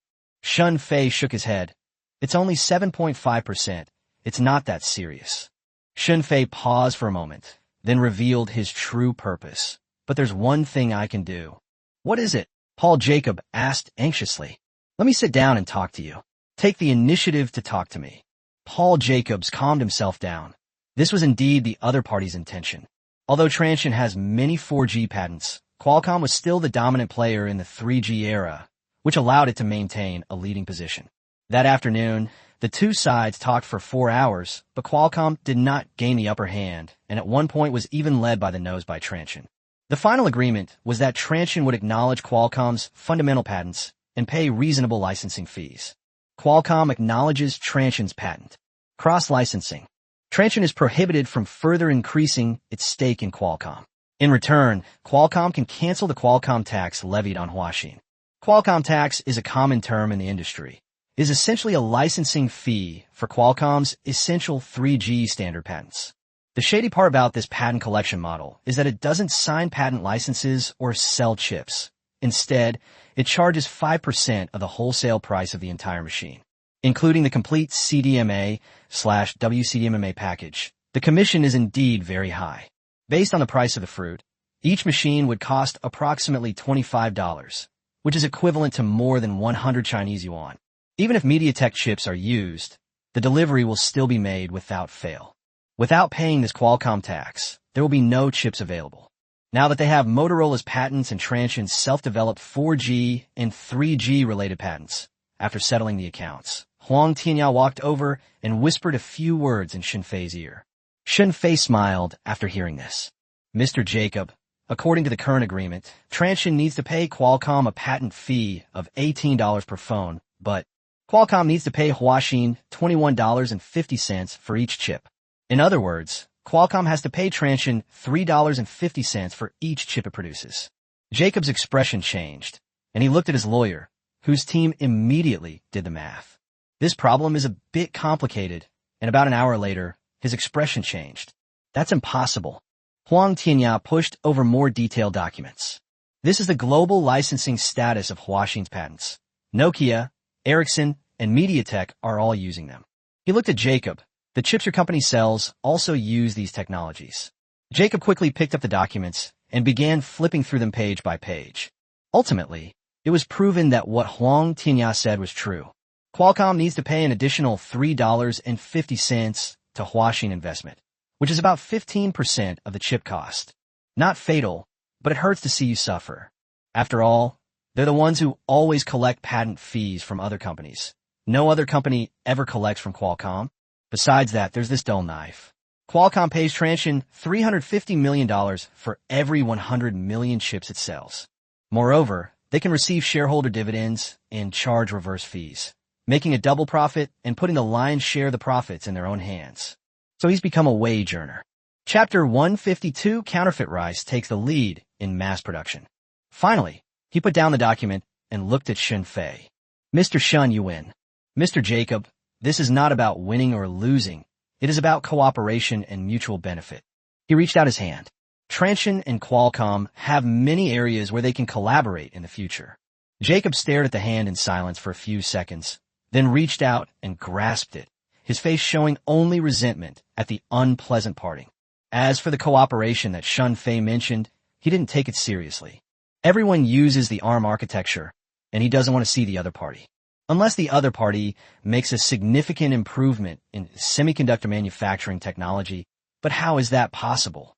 Shun Fei shook his head. It's only 7.5%. It's not that serious. Shun Fei paused for a moment, then revealed his true purpose. But there's one thing I can do. What is it? Paul Jacob asked anxiously. Let me sit down and talk to you. Take the initiative to talk to me. Paul Jacobs calmed himself down. This was indeed the other party's intention. Although Transsion has many 4G patents, Qualcomm was still the dominant player in the 3G era, which allowed it to maintain a leading position. That afternoon, the two sides talked for 4 hours, but Qualcomm did not gain the upper hand, and at one point was even led by the nose by Transsion. The final agreement was that Transsion would acknowledge Qualcomm's fundamental patents and pay reasonable licensing fees. Qualcomm acknowledges Transsion's patent. Cross-licensing. Transsion is prohibited from further increasing its stake in Qualcomm. In return, Qualcomm can cancel the Qualcomm tax levied on Huaxin. Qualcomm tax is a common term in the industry. It is essentially a licensing fee for Qualcomm's essential 3G standard patents. The shady part about this patent collection model is that it doesn't sign patent licenses or sell chips. Instead, it charges 5% of the wholesale price of the entire machine, including the complete CDMA/WCDMA package. The commission is indeed very high. Based on the price of the fruit, each machine would cost approximately $25, which is equivalent to more than 100 Chinese yuan. Even if MediaTek chips are used, the delivery will still be made without fail. Without paying this Qualcomm tax, there will be no chips available. Now that they have Motorola's patents and Transsion's self-developed 4G and 3G related patents, after settling the accounts, Huang Tianya walked over and whispered a few words in Shun Fei's ear. Shun Fei smiled after hearing this. Mr. Jacob, according to the current agreement, Transsion needs to pay Qualcomm a patent fee of $18 per phone, but Qualcomm needs to pay Huaxin $21.50 for each chip. In other words, Qualcomm has to pay Transsion $3.50 for each chip it produces. Jacob's expression changed, and he looked at his lawyer, whose team immediately did the math. This problem is a bit complicated, and about an hour later, his expression changed. That's impossible. Huang Tianya pushed over more detailed documents. This is the global licensing status of Huaxin's patents. Nokia, Ericsson, and MediaTek are all using them. He looked at Jacob. The chips your company sells also use these technologies. Jacob quickly picked up the documents and began flipping through them page by page. Ultimately, it was proven that what Huang Tianya said was true. Qualcomm needs to pay an additional $3.50 to Huaxin Investment, which is about 15% of the chip cost. Not fatal, but it hurts to see you suffer. After all, they're the ones who always collect patent fees from other companies. No other company ever collects from Qualcomm. Besides that, there's this dull knife. Qualcomm pays Transsion $350 million for every 100 million chips it sells. Moreover, they can receive shareholder dividends and charge reverse fees, making a double profit and putting the lion's share of the profits in their own hands. So he's become a wage earner. Chapter 152, Counterfeit Rice, takes the lead in mass production. Finally, he put down the document and looked at Shun Fei. Mr. Shun, you win. Mr. Jacob, this is not about winning or losing. It is about cooperation and mutual benefit. He reached out his hand. Transsion and Qualcomm have many areas where they can collaborate in the future. Jacob stared at the hand in silence for a few seconds, then reached out and grasped it, his face showing only resentment at the unpleasant parting. As for the cooperation that Shun Fei mentioned, he didn't take it seriously. Everyone uses the ARM architecture, and he doesn't want to see the other party. Unless the other party makes a significant improvement in semiconductor manufacturing technology, but how is that possible?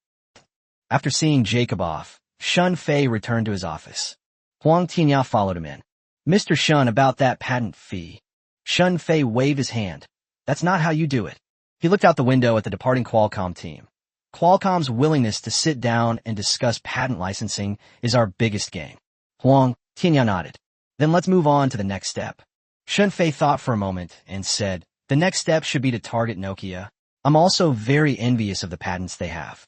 After seeing Jacob off, Shun Fei returned to his office. Huang Tianya followed him in. Mr. Shun, about that patent fee. Shun Fei waved his hand. That's not how you do it. He looked out the window at the departing Qualcomm team. Qualcomm's willingness to sit down and discuss patent licensing is our biggest game. Huang Tianya nodded. Then let's move on to the next step. Shun Fei thought for a moment and said, the next step should be to target Nokia. I'm also very envious of the patents they have.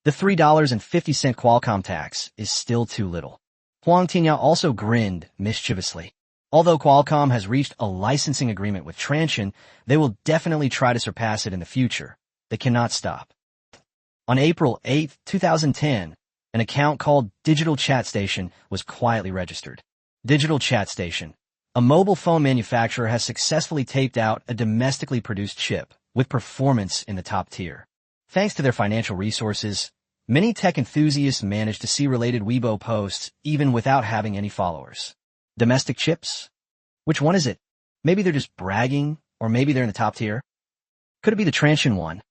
The $3.50 Qualcomm tax is still too little. Huang Tianya also grinned mischievously. Although Qualcomm has reached a licensing agreement with Transsion, they will definitely try to surpass it in the future. They cannot stop. On April 8, 2010, an account called Digital Chat Station was quietly registered. Digital Chat Station, a mobile phone manufacturer, has successfully taped out a domestically produced chip with performance in the top tier. Thanks to their financial resources, many tech enthusiasts managed to see related Weibo posts even without having any followers. Domestic chips? Which one is it? Maybe they're just bragging, or maybe they're in the top tier? Could it be the Transsion one?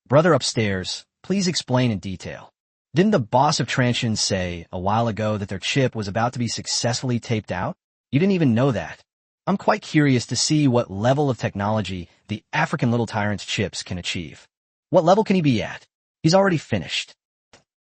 Brother upstairs, please explain in detail. Didn't the boss of Transsion say a while ago that their chip was about to be successfully taped out? You didn't even know that. I'm quite curious to see what level of technology the African Little Tyrant's chips can achieve. What level can he be at? He's already finished.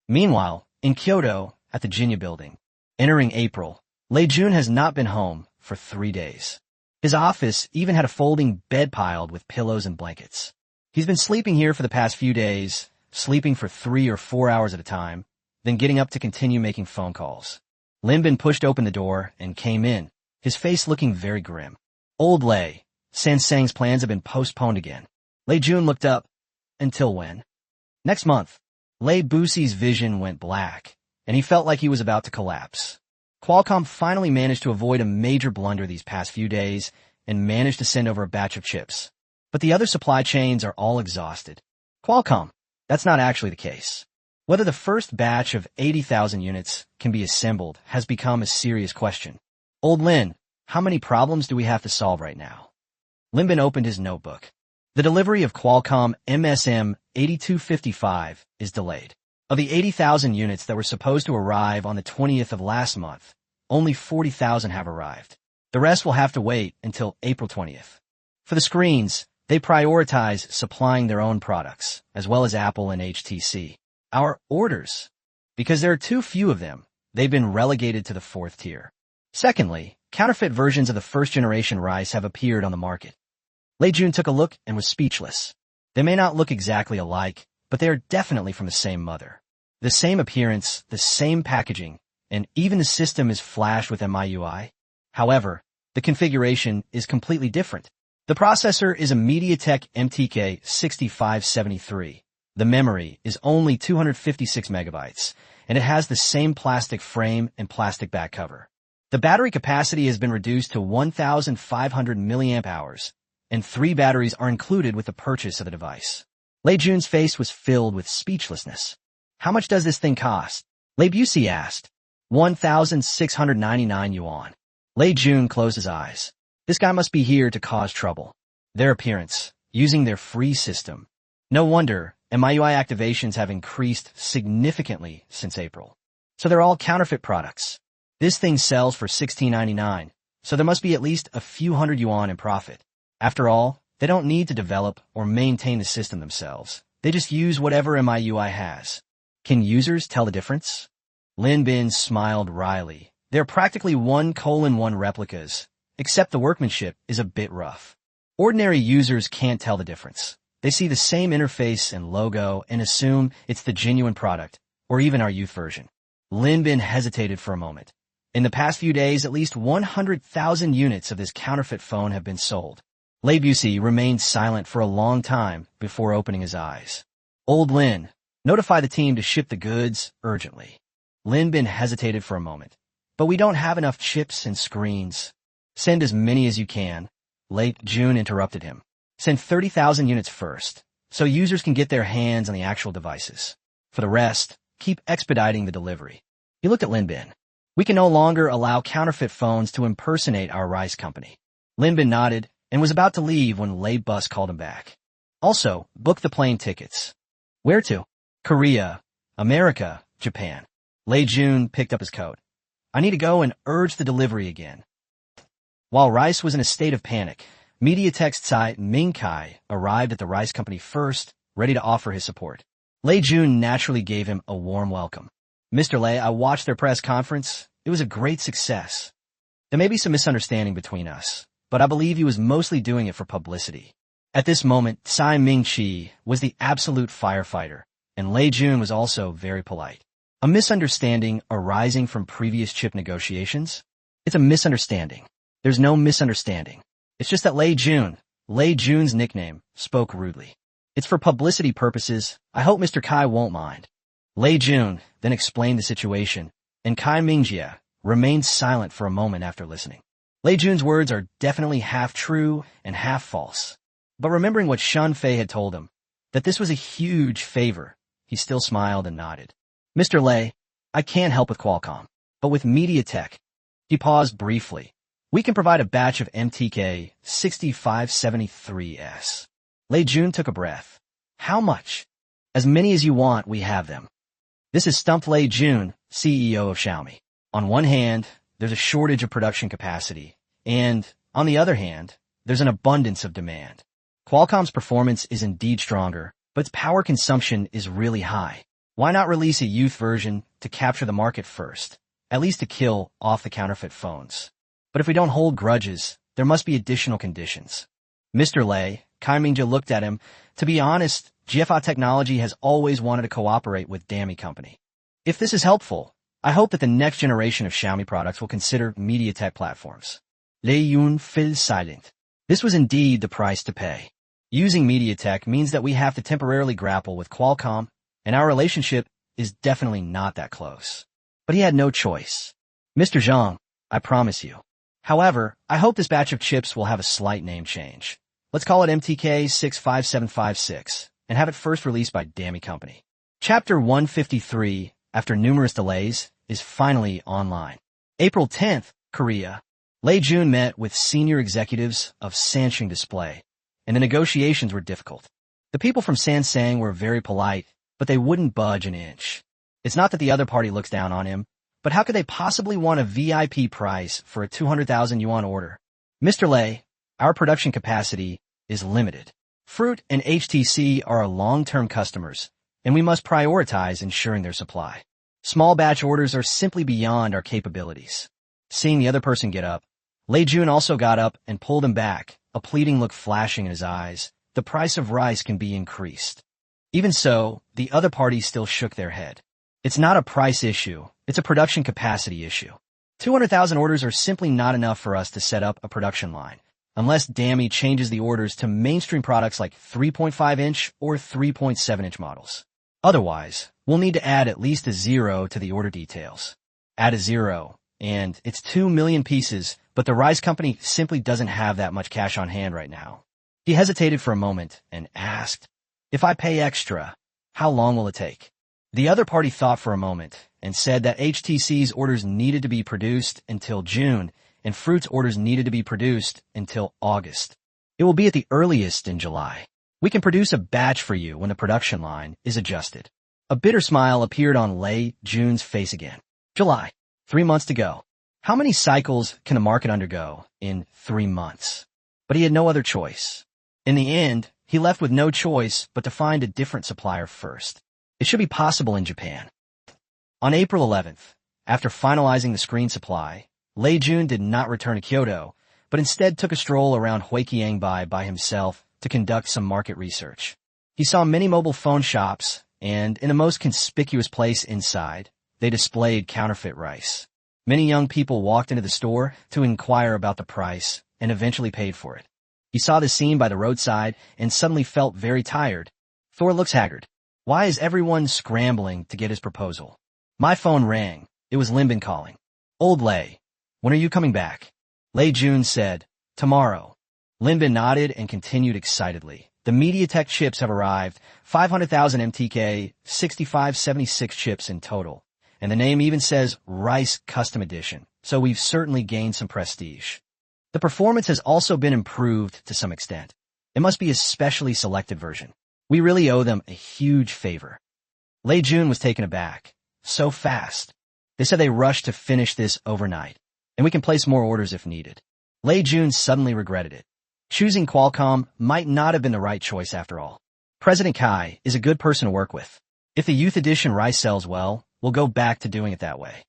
Meanwhile, in Kyoto, at the Jinya building, entering April, Lei Jun has not been home for 3 days. His office even had a folding bed piled with pillows and blankets. He's been sleeping here for the past few days, sleeping for 3 or 4 hours at a time, then getting up to continue making phone calls. Lin Bin pushed open the door and came in, his face looking very grim. Old Lei, Sansang's plans have been postponed again. Lei Jun looked up. Until when? Next month. Lei Busi's vision went black, and he felt like he was about to collapse. Qualcomm finally managed to avoid a major blunder these past few days and managed to send over a batch of chips. But the other supply chains are all exhausted. Qualcomm, that's not actually the case. Whether the first batch of 80,000 units can be assembled has become a serious question. Old Lin, how many problems do we have to solve right now? Lin Bin opened his notebook. The delivery of Qualcomm MSM 8255 is delayed. Of the 80,000 units that were supposed to arrive on the 20th of last month, only 40,000 have arrived. The rest will have to wait until April 20th. For the screens, they prioritize supplying their own products, as well as Apple and HTC. Our orders, because there are too few of them, they've been relegated to the 4th tier. Secondly, counterfeit versions of the first-generation rice have appeared on the market. Lei Jun took a look and was speechless. They may not look exactly alike, but they are definitely from the same mother. The same appearance, the same packaging, and even the system is flashed with MIUI. However, the configuration is completely different. The processor is a MediaTek MTK 6573. The memory is only 256 megabytes, and it has the same plastic frame and plastic back cover. The battery capacity has been reduced to 1,500 milliamp hours, and 3 batteries are included with the purchase of the device. Lei Jun's face was filled with speechlessness. How much does this thing cost? Lei Busi asked. 1,699 yuan. Lei Jun closed his eyes. This guy must be here to cause trouble. Their appearance, using their free system. No wonder MIUI activations have increased significantly since April. So they're all counterfeit products. This thing sells for 16.99, so there must be at least a few hundred yuan in profit. After all, they don't need to develop or maintain the system themselves. They just use whatever MIUI has. Can users tell the difference? Lin Bin smiled wryly. They're practically 1:1 replicas, except the workmanship is a bit rough. Ordinary users can't tell the difference. They see the same interface and logo and assume it's the genuine product, or even our youth version. Lin Bin hesitated for a moment. In the past few days, at least 100,000 units of this counterfeit phone have been sold. Lei Busi remained silent for a long time before opening his eyes. Old Lin, notify the team to ship the goods urgently. Lin Bin hesitated for a moment. But we don't have enough chips and screens. Send as many as you can. Lei Jun interrupted him. Send 30,000 units first, so users can get their hands on the actual devices. For the rest, keep expediting the delivery. He looked at Lin Bin. We can no longer allow counterfeit phones to impersonate our rice company. Lin Bin nodded and was about to leave when Lei Bus called him back. Also, book the plane tickets. Where to? Korea, America, Japan. Lei Jun picked up his coat. I need to go and urge the delivery again. While Rice was in a state of panic, MediaTek's Tsai Ming-kai arrived at the rice company first, ready to offer his support. Lei Jun naturally gave him a warm welcome. Mr. Lei, I watched their press conference. It was a great success. There may be some misunderstanding between us, but I believe he was mostly doing it for publicity. At this moment, Tsai Ming-chi was the absolute firefighter, and Lei Jun was also very polite. A misunderstanding arising from previous chip negotiations? It's a misunderstanding. There's no misunderstanding. It's just that Lei Jun's nickname, spoke rudely. It's for publicity purposes. I hope Mr. Kai won't mind. Lei Jun then explained the situation, and Kai Mingjia remained silent for a moment after listening. Lei Jun's words are definitely half true and half false. But remembering what Shun Fei had told him, that this was a huge favor, he still smiled and nodded. Mr. Lei, I can't help with Qualcomm, but with MediaTek. He paused briefly. We can provide a batch of MTK 6573S. Lei Jun took a breath. How much? As many as you want, we have them. This is stumped Lei Jun, CEO of Xiaomi. On one hand, there's a shortage of production capacity, and, on the other hand, there's an abundance of demand. Qualcomm's performance is indeed stronger, but its power consumption is really high. Why not release a youth version to capture the market first, at least to kill off the counterfeit phones? But if we don't hold grudges, there must be additional conditions. Mr. Lei, Kai Mingjia looked at him. To be honest, GFA Technology has always wanted to cooperate with Dami Company. If this is helpful, I hope that the next generation of Xiaomi products will consider MediaTek platforms. Lei Jun fell silent. This was indeed the price to pay. Using MediaTek means that we have to temporarily grapple with Qualcomm, and our relationship is definitely not that close. But he had no choice. Mr. Zhang, I promise you. However, I hope this batch of chips will have a slight name change. Let's call it MTK 65756 and have it first released by Dami Company. Chapter 153, after numerous delays, is finally online. April 10th, Korea. Lei Jun met with senior executives of Samsung Display, and the negotiations were difficult. The people from Samsung were very polite, but they wouldn't budge an inch. It's not that the other party looks down on him, but how could they possibly want a VIP price for a 200,000 yuan order? Mr. Lei, our production capacity is limited. Fruit and HTC are our long-term customers, and we must prioritize ensuring their supply. Small batch orders are simply beyond our capabilities. Seeing the other person get up, Lei Jun also got up and pulled him back, a pleading look flashing in his eyes. The price of rice can be increased. Even so, the other party still shook their head. It's not a price issue, it's a production capacity issue. 200,000 orders are simply not enough for us to set up a production line, unless Dami changes the orders to mainstream products like 3.5-inch or 3.7-inch models. Otherwise, we'll need to add at least a 0 to the order details. Add a 0, and it's 2 million pieces, but the rice company simply doesn't have that much cash on hand right now. He hesitated for a moment and asked, if I pay extra, how long will it take? The other party thought for a moment and said that HTC's orders needed to be produced until June and Fruit's orders needed to be produced until August. It will be at the earliest in July. We can produce a batch for you when the production line is adjusted. A bitter smile appeared on Lei Jun's face again. July. 3 months to go. How many cycles can the market undergo in 3 months? But he had no other choice. In the end, he left with no choice but to find a different supplier first. It should be possible in Japan. On April 11th, after finalizing the screen supply, Lei Jun did not return to Kyoto, but instead took a stroll around Huiqiangbei by himself to conduct some market research. He saw many mobile phone shops, and in the most conspicuous place inside, they displayed counterfeit rice. Many young people walked into the store to inquire about the price and eventually paid for it. He saw the scene by the roadside and suddenly felt very tired. Thor looks haggard. Why is everyone scrambling to get his proposal? My phone rang. It was Lin Bin calling. Old Lei, when are you coming back? Lei Jun said, tomorrow. Linbin nodded and continued excitedly. The MediaTek chips have arrived, 500,000 MTK, 6576 chips in total. And the name even says Rice Custom Edition, so we've certainly gained some prestige. The performance has also been improved to some extent. It must be a specially selected version. We really owe them a huge favor. Lei Jun was taken aback. So fast. They said they rushed to finish this overnight, and we can place more orders if needed. Lei Jun suddenly regretted it. Choosing Qualcomm might not have been the right choice after all. President Kai is a good person to work with. If the Youth Edition Rice sells well, we'll go back to doing it that way.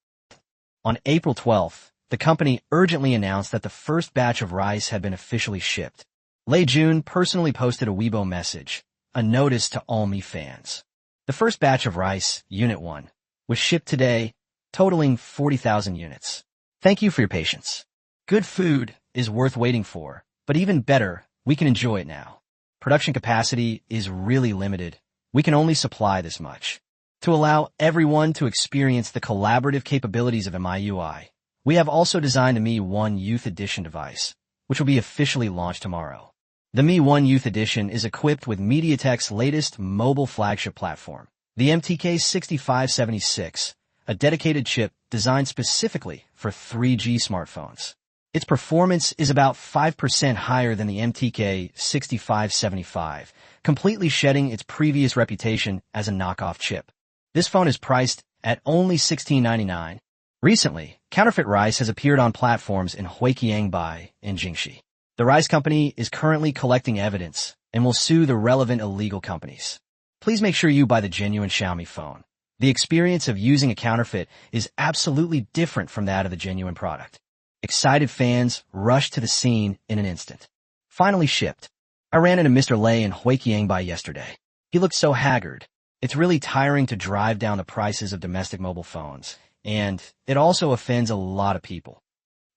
On April 12th, the company urgently announced that the first batch of rice had been officially shipped. Lei Jun personally posted a Weibo message, a notice to all Mi fans. The first batch of rice, Unit 1, was shipped today, totaling 40,000 units. Thank you for your patience. Good food is worth waiting for, but even better, we can enjoy it now. Production capacity is really limited. We can only supply this much. To allow everyone to experience the collaborative capabilities of MIUI, we have also designed the Mi 1 Youth Edition device, which will be officially launched tomorrow. The Mi 1 Youth Edition is equipped with MediaTek's latest mobile flagship platform, the MTK 6576, a dedicated chip designed specifically for 3G smartphones. Its performance is about 5% higher than the MTK 6575, completely shedding its previous reputation as a knockoff chip. This phone is priced at only $16.99. Recently, counterfeit rice has appeared on platforms in Huiqiangbai and Jingxi. The rice company is currently collecting evidence and will sue the relevant illegal companies. Please make sure you buy the genuine Xiaomi phone. The experience of using a counterfeit is absolutely different from that of the genuine product. Excited fans rushed to the scene in an instant. Finally shipped. I ran into Mr. Lei in Huiqiangbai yesterday. He looked so haggard. It's really tiring to drive down the prices of domestic mobile phones, and it also offends a lot of people.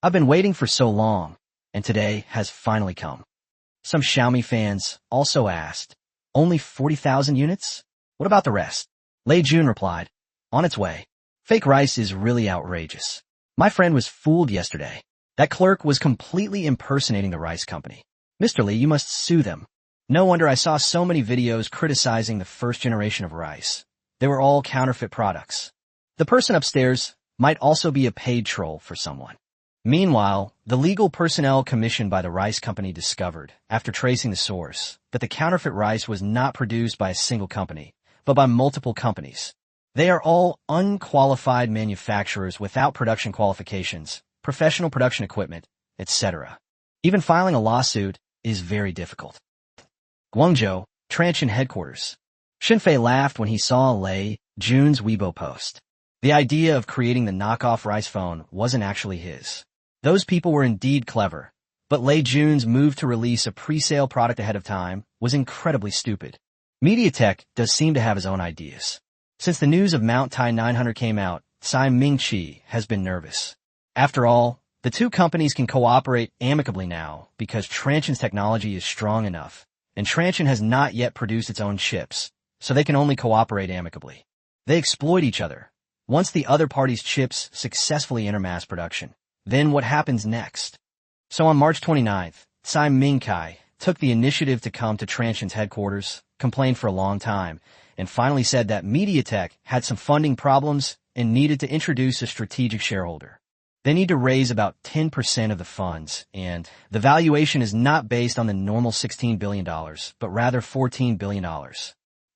I've been waiting for so long, and today has finally come. Some Xiaomi fans also asked, only 40,000 units? What about the rest? Lei Jun replied, on its way. Fake rice is really outrageous. My friend was fooled yesterday. That clerk was completely impersonating the rice company. Mr. Lee, you must sue them. No wonder I saw so many videos criticizing the first generation of rice. They were all counterfeit products. The person upstairs might also be a paid troll for someone. Meanwhile, the legal personnel commissioned by the rice company discovered, after tracing the source, that the counterfeit rice was not produced by a single company, but by multiple companies. They are all unqualified manufacturers without production qualifications, professional production equipment, etc. Even filing a lawsuit is very difficult. Guangzhou, Transsion headquarters. Xinfei laughed when he saw Lei Jun's Weibo post. The idea of creating the knockoff rice phone wasn't actually his. Those people were indeed clever, but Lei Jun's move to release a pre-sale product ahead of time was incredibly stupid. MediaTek does seem to have his own ideas. Since the news of Mount Tai 900 came out, Tsai Ming-chi has been nervous. After all, the two companies can cooperate amicably now because Transsion's technology is strong enough, and Transsion has not yet produced its own chips, so they can only cooperate amicably. They exploit each other. Once the other party's chips successfully enter mass production, then what happens next? So on March 29th, Tsai Ming-chi took the initiative to come to Transsion's headquarters, complained for a long time, and finally said that MediaTek had some funding problems and needed to introduce a strategic shareholder. They need to raise about 10% of the funds, and the valuation is not based on the normal $16 billion, but rather $14 billion.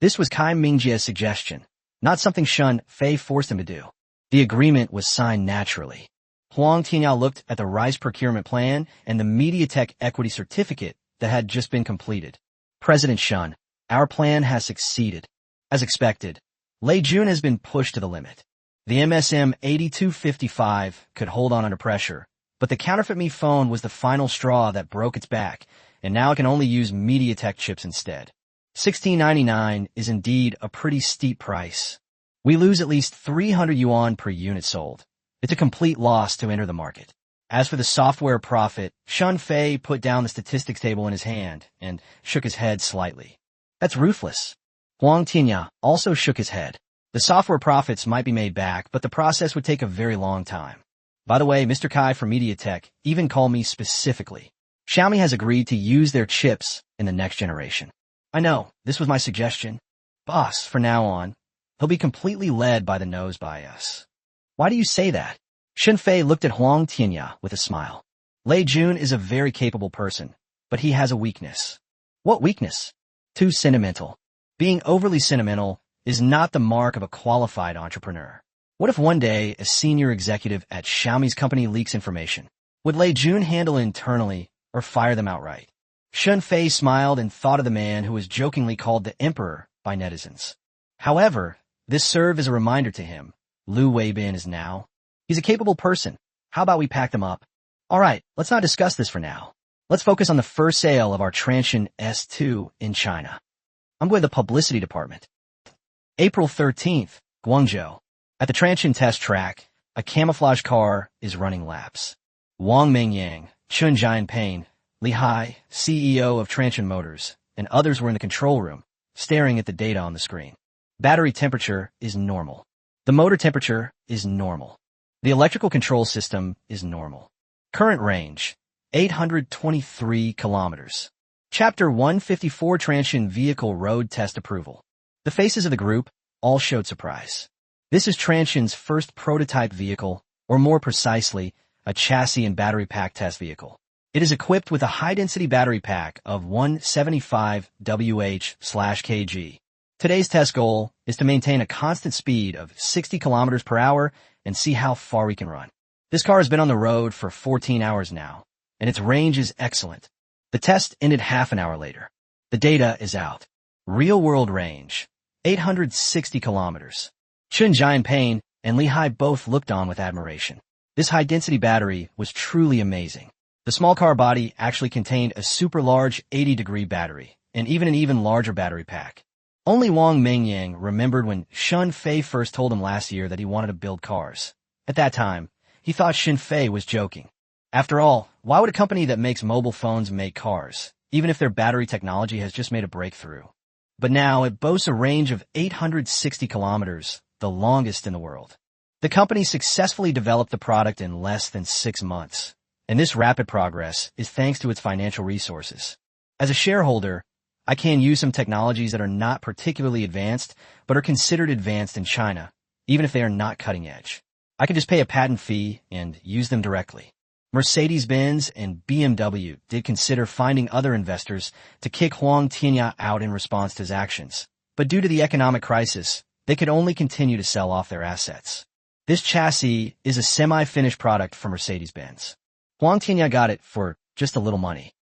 This was Kai Mingjia's suggestion, not something Shun Fei forced him to do. The agreement was signed naturally. Huang Tianyao looked at the rice procurement plan and the MediaTek equity certificate that had just been completed. President Shun, our plan has succeeded. As expected, Lei Jun has been pushed to the limit. The MSM 8255 could hold on under pressure, but the counterfeit Mi phone was the final straw that broke its back, and now it can only use MediaTek chips instead. $16.99 is indeed a pretty steep price. We lose at least 300 yuan per unit sold. It's a complete loss to enter the market. As for the software profit, Shun Fei put down the statistics table in his hand and shook his head slightly. That's ruthless. Huang Tianyao also shook his head. The software profits might be made back, but the process would take a very long time. By the way, Mr. Kai from MediaTek even called me specifically. Xiaomi has agreed to use their chips in the next generation. I know, this was my suggestion. Boss, from now on, he'll be completely led by the nose by us. Why do you say that? Shenfei looked at Huang Tianya with a smile. Lei Jun is a very capable person, but he has a weakness. What weakness? Too sentimental. Being overly sentimental is not the mark of a qualified entrepreneur. What if one day a senior executive at Xiaomi's company leaks information? Would Lei Jun handle it internally or fire them outright? Shenfei smiled and thought of the man who was jokingly called the emperor by netizens. However, this served as a reminder to him. Liu Weibin is now. He's a capable person. How about we pack them up? All right, let's not discuss this for now. Let's focus on the first sale of our Transsion S2 in China. I'm with the publicity department. April 13th, Guangzhou. At the Transsion test track, a camouflage car is running laps. Wang Mengyang, Chun Jianping, Li Hai, CEO of Transsion Motors, and others were in the control room, staring at the data on the screen. Battery temperature is normal. The motor temperature is normal. The electrical control system is normal. Current range, 823 kilometers. Chapter 154 Transsion Vehicle Road Test Approval. The faces of the group all showed surprise. This is Transsion's first prototype vehicle, or more precisely, a chassis and battery pack test vehicle. It is equipped with a high-density battery pack of 175 Wh/kg. Today's test goal is to maintain a constant speed of 60 kilometers per hour and see how far we can run. This car has been on the road for 14 hours now, and its range is excellent. The test ended half an hour later. The data is out. Real-world range, 860 kilometers. Chun Jianping and Li Hai both looked on with admiration. This high-density battery was truly amazing. The small car body actually contained a super-large 80-degree battery, and even an even larger battery pack. Only Wang Mengyang remembered when Shenfei first told him last year that he wanted to build cars. At that time, he thought Shenfei was joking. After all, why would a company that makes mobile phones make cars, even if their battery technology has just made a breakthrough? But now it boasts a range of 860 kilometers, the longest in the world. The company successfully developed the product in less than 6 months, and this rapid progress is thanks to its financial resources. As a shareholder, I can use some technologies that are not particularly advanced, but are considered advanced in China, even if they are not cutting edge. I can just pay a patent fee and use them directly. Mercedes-Benz and BMW did consider finding other investors to kick Huang Tianya out in response to his actions, but due to the economic crisis, they could only continue to sell off their assets. This chassis is a semi-finished product for Mercedes-Benz. Huang Tianya got it for just a little money.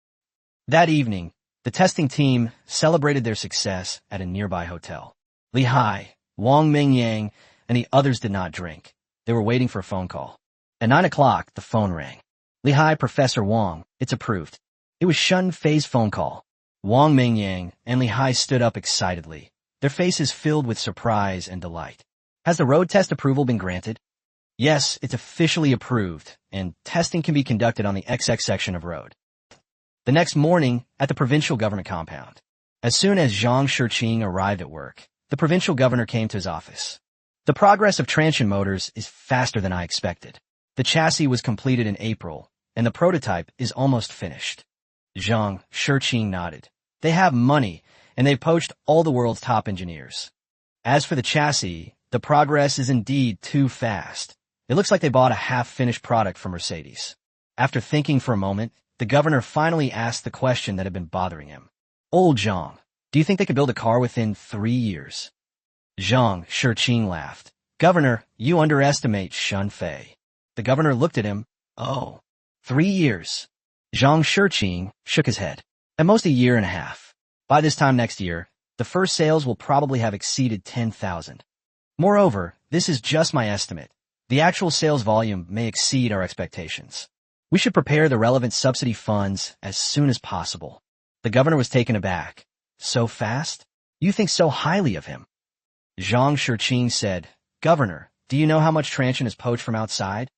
That evening, the testing team celebrated their success at a nearby hotel. Li Hai, Wang Mengyang, and the others did not drink. They were waiting for a phone call. At 9 o'clock, the phone rang. Li Hai, Professor Wang, it's approved. It was Shenfei's phone call. Wang Mengyang and Li Hai stood up excitedly, their faces filled with surprise and delight. Has the road test approval been granted? Yes, it's officially approved, and testing can be conducted on the XX section of road. The next morning, at the provincial government compound. As soon as Zhang Shiqing arrived at work, the provincial governor came to his office. The progress of Transsion Motors is faster than I expected. The chassis was completed in April, and the prototype is almost finished. Zhang Shiqing nodded. They have money, and they've poached all the world's top engineers. As for the chassis, the progress is indeed too fast. It looks like they bought a half-finished product from Mercedes. After thinking for a moment, the governor finally asked the question that had been bothering him. Old Zhang, do you think they could build a car within 3 years? Zhang Shiqing laughed. Governor, you underestimate Shenfei. The governor looked at him. Oh, 3 years. Zhang Shiqing shook his head. At most a year and a half. By this time next year, the first sales will probably have exceeded 10,000. Moreover, this is just my estimate. The actual sales volume may exceed our expectations. We should prepare the relevant subsidy funds as soon as possible. The governor was taken aback. So fast? You think so highly of him? Zhang Shiqing said, Governor, do you know how much Transsion is poached from outside?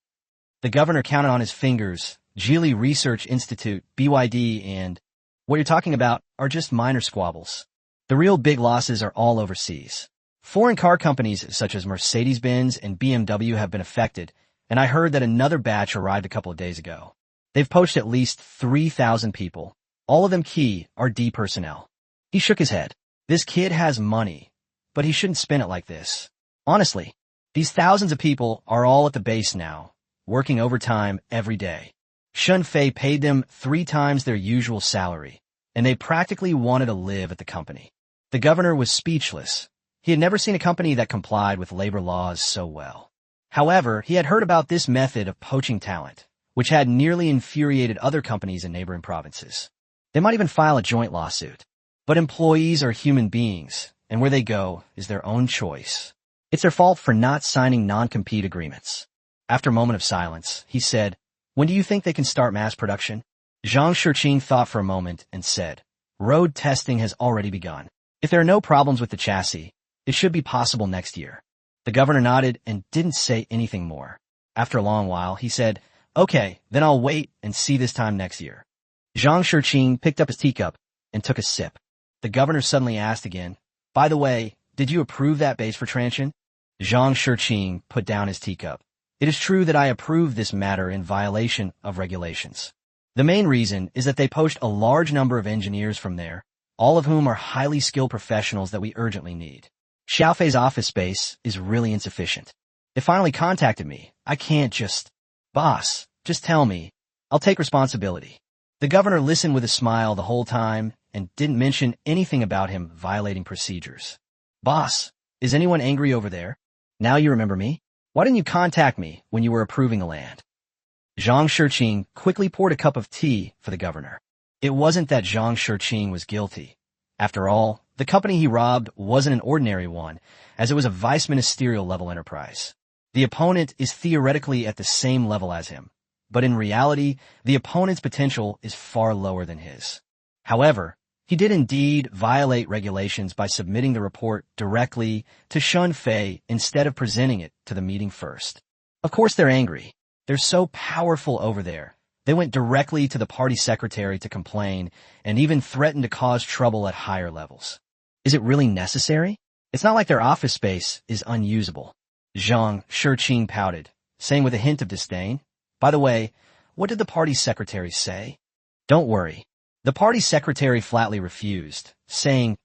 The governor counted on his fingers. Geely Research Institute, BYD, and what you're talking about are just minor squabbles. The real big losses are all overseas. Foreign car companies such as Mercedes-Benz and BMW have been affected, and I heard that another batch arrived a couple of days ago. They've poached at least 3,000 people, all of them key RD personnel. He shook his head. This kid has money, but he shouldn't spin it like this. Honestly, these thousands of people are all at the base now, working overtime every day. Shunfei paid them 3 times their usual salary, and they practically wanted to live at the company. The governor was speechless. He had never seen a company that complied with labor laws so well. However, he had heard about this method of poaching talent, which had nearly infuriated other companies in neighboring provinces. They might even file a joint lawsuit. But employees are human beings, and where they go is their own choice. It's their fault for not signing non-compete agreements. After a moment of silence, he said, "When do you think they can start mass production?" Zhang Shiqing thought for a moment and said, "Road testing has already begun. If there are no problems with the chassis, it should be possible next year." The governor nodded and didn't say anything more. After a long while, he said, "Okay, then I'll wait and see this time next year." Zhang Shiqing picked up his teacup and took a sip. The governor suddenly asked again, "By the way, did you approve that base for Transsion?" Zhang Shiqing put down his teacup. "It is true that I approved this matter in violation of regulations. The main reason is that they poached a large number of engineers from there, all of whom are highly skilled professionals that we urgently need. Xiaofei's office space is really insufficient. They finally contacted me. I can't just... Boss, just tell me. I'll take responsibility." The governor listened with a smile the whole time and didn't mention anything about him violating procedures. "Boss, is anyone angry over there? Now you remember me? Why didn't you contact me when you were approving the land?" Zhang Shiqing quickly poured a cup of tea for the governor. It wasn't that Zhang Shiqing was guilty. After all, the company he robbed wasn't an ordinary one, as it was a vice-ministerial level enterprise. The opponent is theoretically at the same level as him, but in reality, the opponent's potential is far lower than his. However, he did indeed violate regulations by submitting the report directly to Shunfei instead of presenting it to the meeting first. Of course they're angry. They're so powerful over there. They went directly to the party secretary to complain and even threatened to cause trouble at higher levels. Is it really necessary? It's not like their office space is unusable. Zhang Shiqing pouted, saying with a hint of disdain, "By the way, what did the party secretary say?" "Don't worry." The party secretary flatly refused, saying,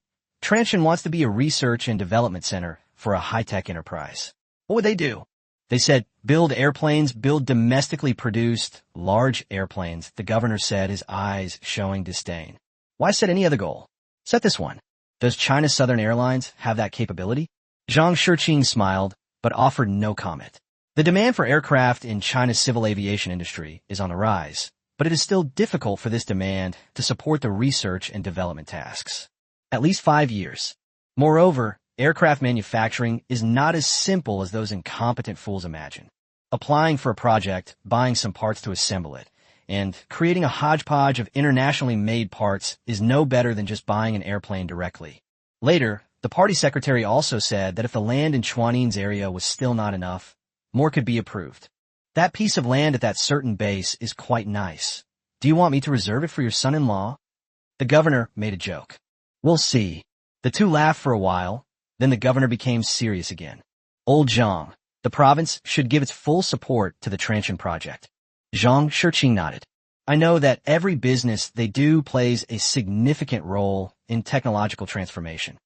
"Transsion wants to be a research and development center for a high-tech enterprise." What would they do? They said, "Build airplanes, build domestically produced, large airplanes," the governor said, his eyes showing disdain. "Why set any other goal? Set this one. Does China Southern Airlines have that capability?" Zhang Shiqing smiled, but offered no comment. The demand for aircraft in China's civil aviation industry is on the rise, but it is still difficult for this demand to support the research and development tasks. At least 5 years. Moreover, aircraft manufacturing is not as simple as those incompetent fools imagine. Applying for a project, buying some parts to assemble it, and creating a hodgepodge of internationally made parts is no better than just buying an airplane directly. Later, the party secretary also said that if the land in Chuanin's area was still not enough, more could be approved. That piece of land at that certain base is quite nice. Do you want me to reserve it for your son-in-law? The governor made a joke. We'll see. The two laughed for a while, then the governor became serious again. Old Zhang, the province should give its full support to the Transsion project. Zhang Shiqing nodded. I know that every business they do plays a significant role in technological transformation.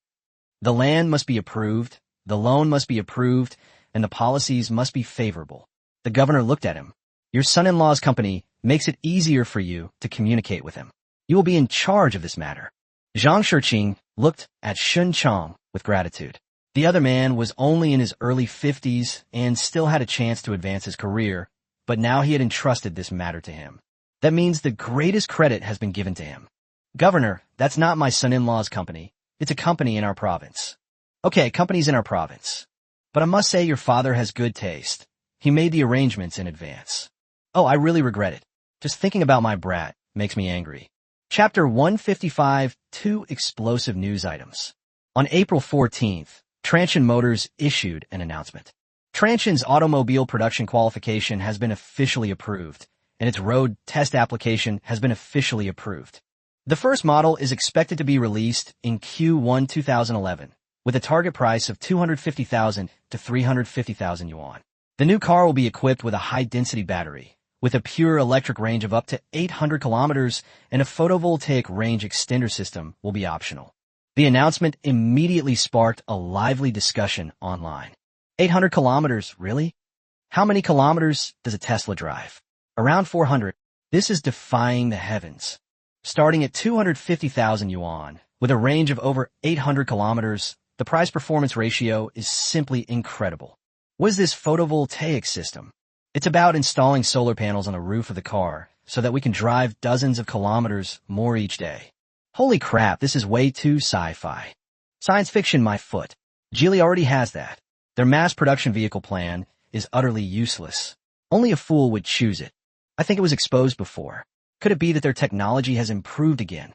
The land must be approved, the loan must be approved, and the policies must be favorable. The governor looked at him. Your son-in-law's company makes it easier for you to communicate with him. You will be in charge of this matter. Zhang Shiqing looked at Shun Chong with gratitude. The other man was only in his early 50s and still had a chance to advance his career, but now he had entrusted this matter to him. That means the greatest credit has been given to him. Governor, that's not my son-in-law's company. It's a company in our province. Okay, company's in our province. But I must say your father has good taste. He made the arrangements in advance. Oh, I really regret it. Just thinking about my brat makes me angry. Chapter 155, 2 Explosive News Items. On April 14th, Transsion Motors issued an announcement. Transsion's automobile production qualification has been officially approved, and its road test application has been officially approved. The first model is expected to be released in Q1 2011, with a target price of 250,000 to 350,000 yuan. The new car will be equipped with a high-density battery, with a pure electric range of up to 800 kilometers, and a photovoltaic range extender system will be optional. The announcement immediately sparked a lively discussion online. 800 kilometers, really? How many kilometers does a Tesla drive? Around 400. This is defying the heavens. Starting at 250,000 yuan, with a range of over 800 kilometers, the price-performance ratio is simply incredible. What is this photovoltaic system? It's about installing solar panels on the roof of the car so that we can drive dozens of kilometers more each day. Holy crap, this is way too sci-fi. Science fiction, my foot. Geely already has that. Their mass production vehicle plan is utterly useless. Only a fool would choose it. I think it was exposed before. Could it be that their technology has improved again?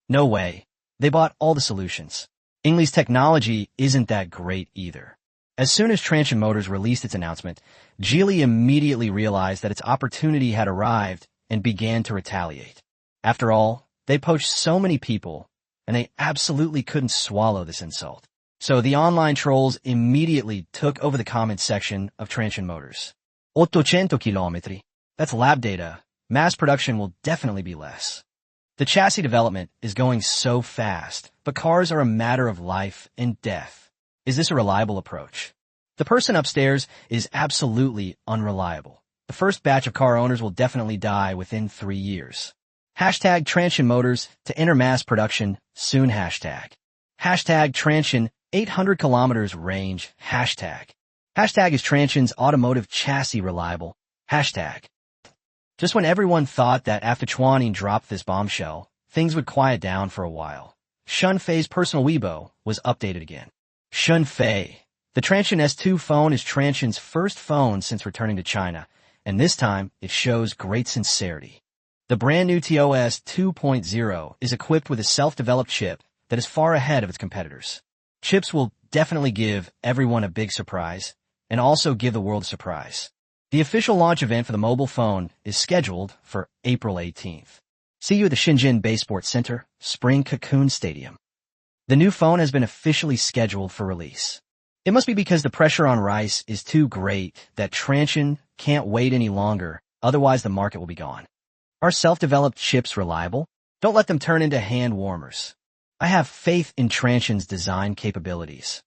No way. They bought all the solutions. Ingly's technology isn't that great either. As soon as Transsion Motors released its announcement, Geely immediately realized that its opportunity had arrived and began to retaliate. After all, they poached so many people, and they absolutely couldn't swallow this insult. So the online trolls immediately took over the comments section of Transsion Motors. 800 kilometri. That's lab data. Mass production will definitely be less. The chassis development is going so fast, but cars are a matter of life and death. Is this a reliable approach? The person upstairs is absolutely unreliable. The first batch of car owners will definitely die within 3 years. Hashtag Transsion Motors to enter mass production soon. Hashtag Transsion 800 kilometers range. Hashtag is Transsion's automotive chassis reliable. Hashtag. Just when everyone thought that after Chuanin dropped this bombshell, things would quiet down for a while, Shunfei's personal Weibo was updated again. Shunfei. The Transsion S2 phone is Transsion's first phone since returning to China, and this time it shows great sincerity. The brand new TOS 2.0 is equipped with a self-developed chip that is far ahead of its competitors. Chips will definitely give everyone a big surprise, and also give the world a surprise. The official launch event for the mobile phone is scheduled for April 18th. See you at the Shenzhen Bay Sports Center, Spring Cocoon Stadium. The new phone has been officially scheduled for release. It must be because the pressure on rice is too great that Transsion can't wait any longer, otherwise the market will be gone. Are self-developed chips reliable? Don't let them turn into hand warmers. I have faith in Transsion's design capabilities.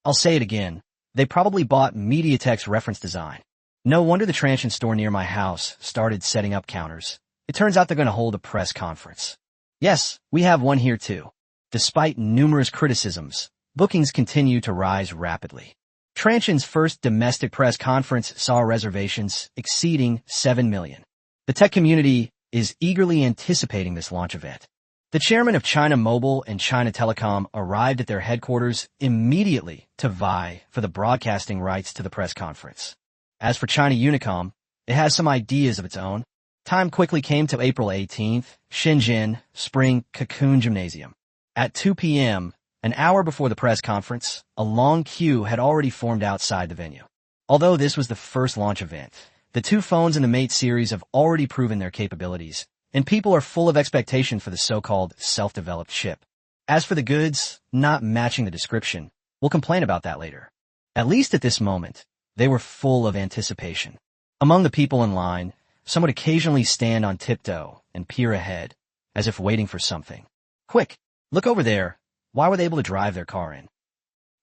I'll say it again, they probably bought MediaTek's reference design. No wonder the Transsion store near my house started setting up counters. It turns out they're going to hold a press conference. Yes, we have one here too. Despite numerous criticisms, bookings continue to rise rapidly. Transsion's first domestic press conference saw reservations exceeding 7 million. The tech community is eagerly anticipating this launch event. The chairman of China Mobile and China Telecom arrived at their headquarters immediately to vie for the broadcasting rights to the press conference. As for China Unicom, it has some ideas of its own. Time quickly came to April 18th, Shenzhen Spring Cocoon Gymnasium. At 2 p.m., an hour before the press conference, a long queue had already formed outside the venue. Although this was the first launch event, the two phones in the Mate series have already proven their capabilities, and people are full of expectation for the so-called self-developed chip. As for the goods, not matching the description, we'll complain about that later. At least at this moment, they were full of anticipation. Among the people in line, some would occasionally stand on tiptoe and peer ahead, as if waiting for something. Quick! Look over there. Why were they able to drive their car in?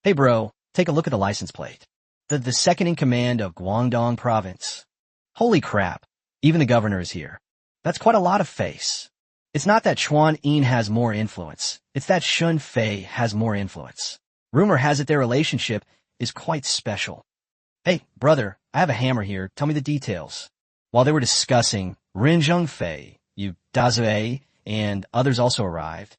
Hey bro, take a look at the license plate. The second in command of Guangdong province. Holy crap, even the governor is here. That's quite a lot of face. It's not that Chuan Yin has more influence, it's that Shun Fei has more influence. Rumor has it their relationship is quite special. Hey, brother, I have a hammer here, tell me the details. While they were discussing, Rin Zhengfei, Yu Dazue, and others also arrived.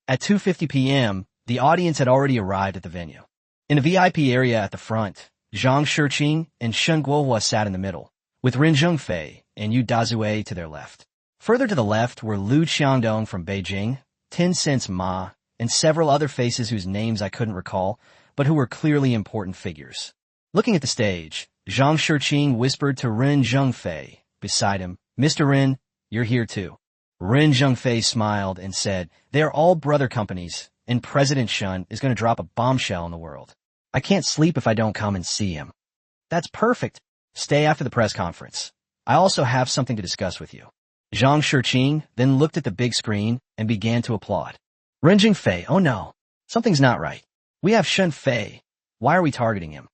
At 2:50 p.m., the audience had already arrived at the venue. In a VIP area at the front, Zhang Shiqing and Shen Guohua sat in the middle, with Rin Zhengfei and Yu Dazue to their left. Further to the left were Lu Qiangdong from Beijing, Tencent's Ma, and several other faces whose names I couldn't recall, but who were clearly important figures. Looking at the stage, Zhang Shiqing whispered to Rin Zhengfei, beside him, "Mr. Rin, you're here too." Rin Zhengfei smiled and said, "They are all brother companies, and President Shun is going to drop a bombshell in the world. I can't sleep if I don't come and see him." "That's perfect. Stay after the press conference. I also have something to discuss with you. Zhang Shiqing then looked at the big screen and began to applaud. Ren Jingfei, oh no, something's not right. We have Shen Fei. Why are we targeting him?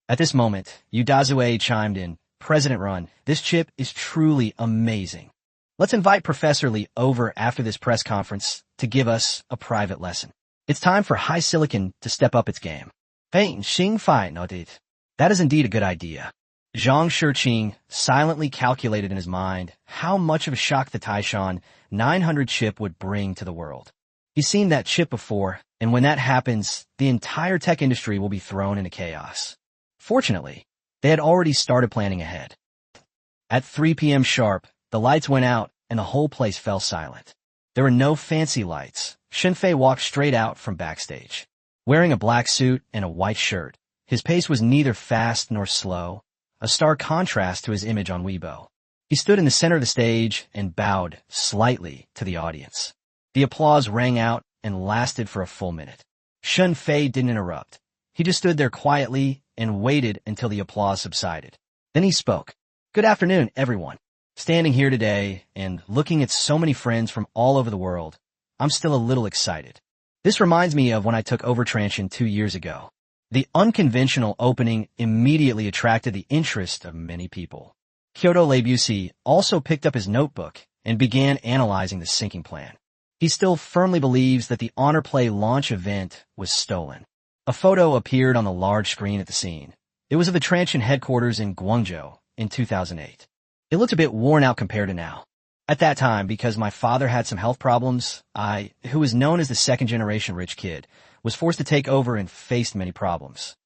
At this moment, Yu Dazue chimed in, President Run, this chip is truly amazing. Let's invite Professor Li over after this press conference to give us a private lesson. It's time for High Silicon to step up its game. Hey, Xing Fai nodded. That is indeed a good idea. Zhang Shiqing silently calculated in his mind how much of a shock the Taishan 900 chip would bring to the world. He's seen that chip before, and when that happens, the entire tech industry will be thrown into chaos. Fortunately, they had already started planning ahead. At 3 p.m. sharp, the lights went out and the whole place fell silent. There were no fancy lights. Shenfei walked straight out from backstage. Wearing a black suit and a white shirt, his pace was neither fast nor slow, a stark contrast to his image on Weibo. He stood in the center of the stage and bowed slightly to the audience. The applause rang out and lasted for a full minute. Shen Fei didn't interrupt. He just stood there quietly and waited until the applause subsided. Then he spoke. Good afternoon, everyone. Standing here today and looking at so many friends from all over the world, I'm still a little excited. This reminds me of when I took over Transsion 2 years ago. The unconventional opening immediately attracted the interest of many people. Kyoto Leibusi also picked up his notebook and began analyzing the sinking plan. He still firmly believes that the Honor Play launch event was stolen. A photo appeared on the large screen at the scene. It was of the Transsion headquarters in Guangzhou in 2008. It looked a bit worn out compared to now. At that time, because my father had some health problems, I, who was known as the second-generation rich kid, was forced to take over and faced many problems.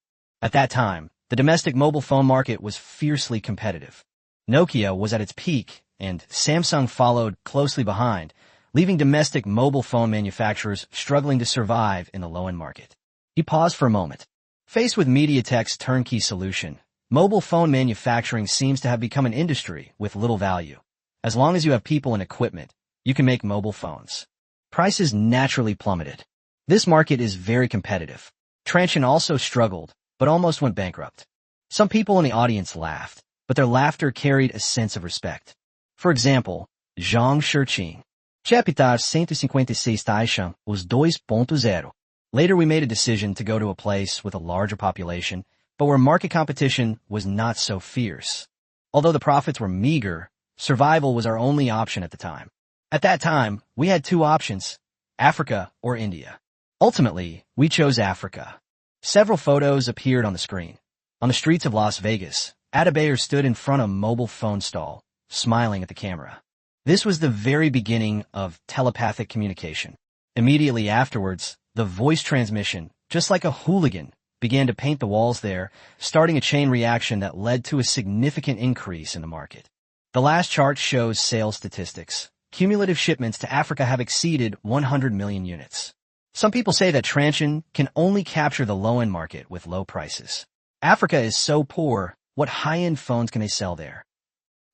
At that time, the domestic mobile phone market was fiercely competitive. Nokia was at its peak, and Samsung followed closely behind, leaving domestic mobile phone manufacturers struggling to survive in the low-end market. He paused for a moment. Faced with MediaTek's turnkey solution, mobile phone manufacturing seems to have become an industry with little value. As long as you have people and equipment, you can make mobile phones. Prices naturally plummeted. This market is very competitive. Transsion also struggled, but almost went bankrupt. Some people in the audience laughed, but their laughter carried a sense of respect. For example, Zhang Shiqing. Chapitar 156 Taishan was 2.0. Later we made a decision to go to a place with a larger population, but where market competition was not so fierce. Although the profits were meager, survival was our only option at the time. At that time, we had two options, Africa or India. Ultimately, we chose Africa. Several photos appeared on the screen. On the streets of Las Vegas, Adebayor stood in front of a mobile phone stall, smiling at the camera. This was the very beginning of telepathic communication. Immediately afterwards, the voice transmission, just like a hooligan, began to paint the walls there, starting a chain reaction that led to a significant increase in the market. The last chart shows sales statistics. Cumulative shipments to Africa have exceeded 100 million units. Some people say that Transsion can only capture the low-end market with low prices. Africa is so poor, what high-end phones can they sell there?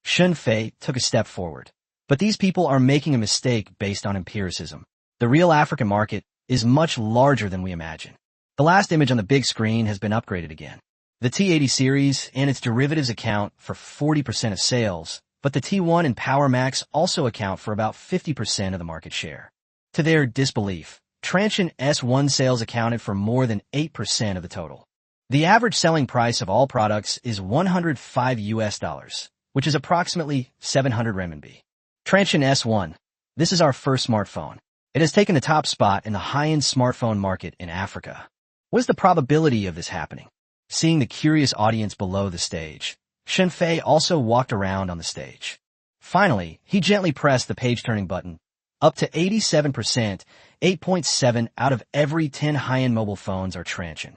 Shen Fei took a step forward. But these people are making a mistake based on empiricism. The real African market is much larger than we imagine. The last image on the big screen has been upgraded again. The T80 series and its derivatives account for 40% of sales, but the T1 and Power Max also account for about 50% of the market share. To their disbelief, Transsion S1 sales accounted for more than 8% of the total. The average selling price of all products is $105, which is approximately 700 renminbi. Transsion S1. This is our first smartphone. It has taken the top spot in the high-end smartphone market in Africa. What is the probability of this happening? Seeing the curious audience below the stage, Shen Fei also walked around on the stage. Finally, he gently pressed the page-turning button. Up to 87%, 8.7 out of every 10 high-end mobile phones are Transsion.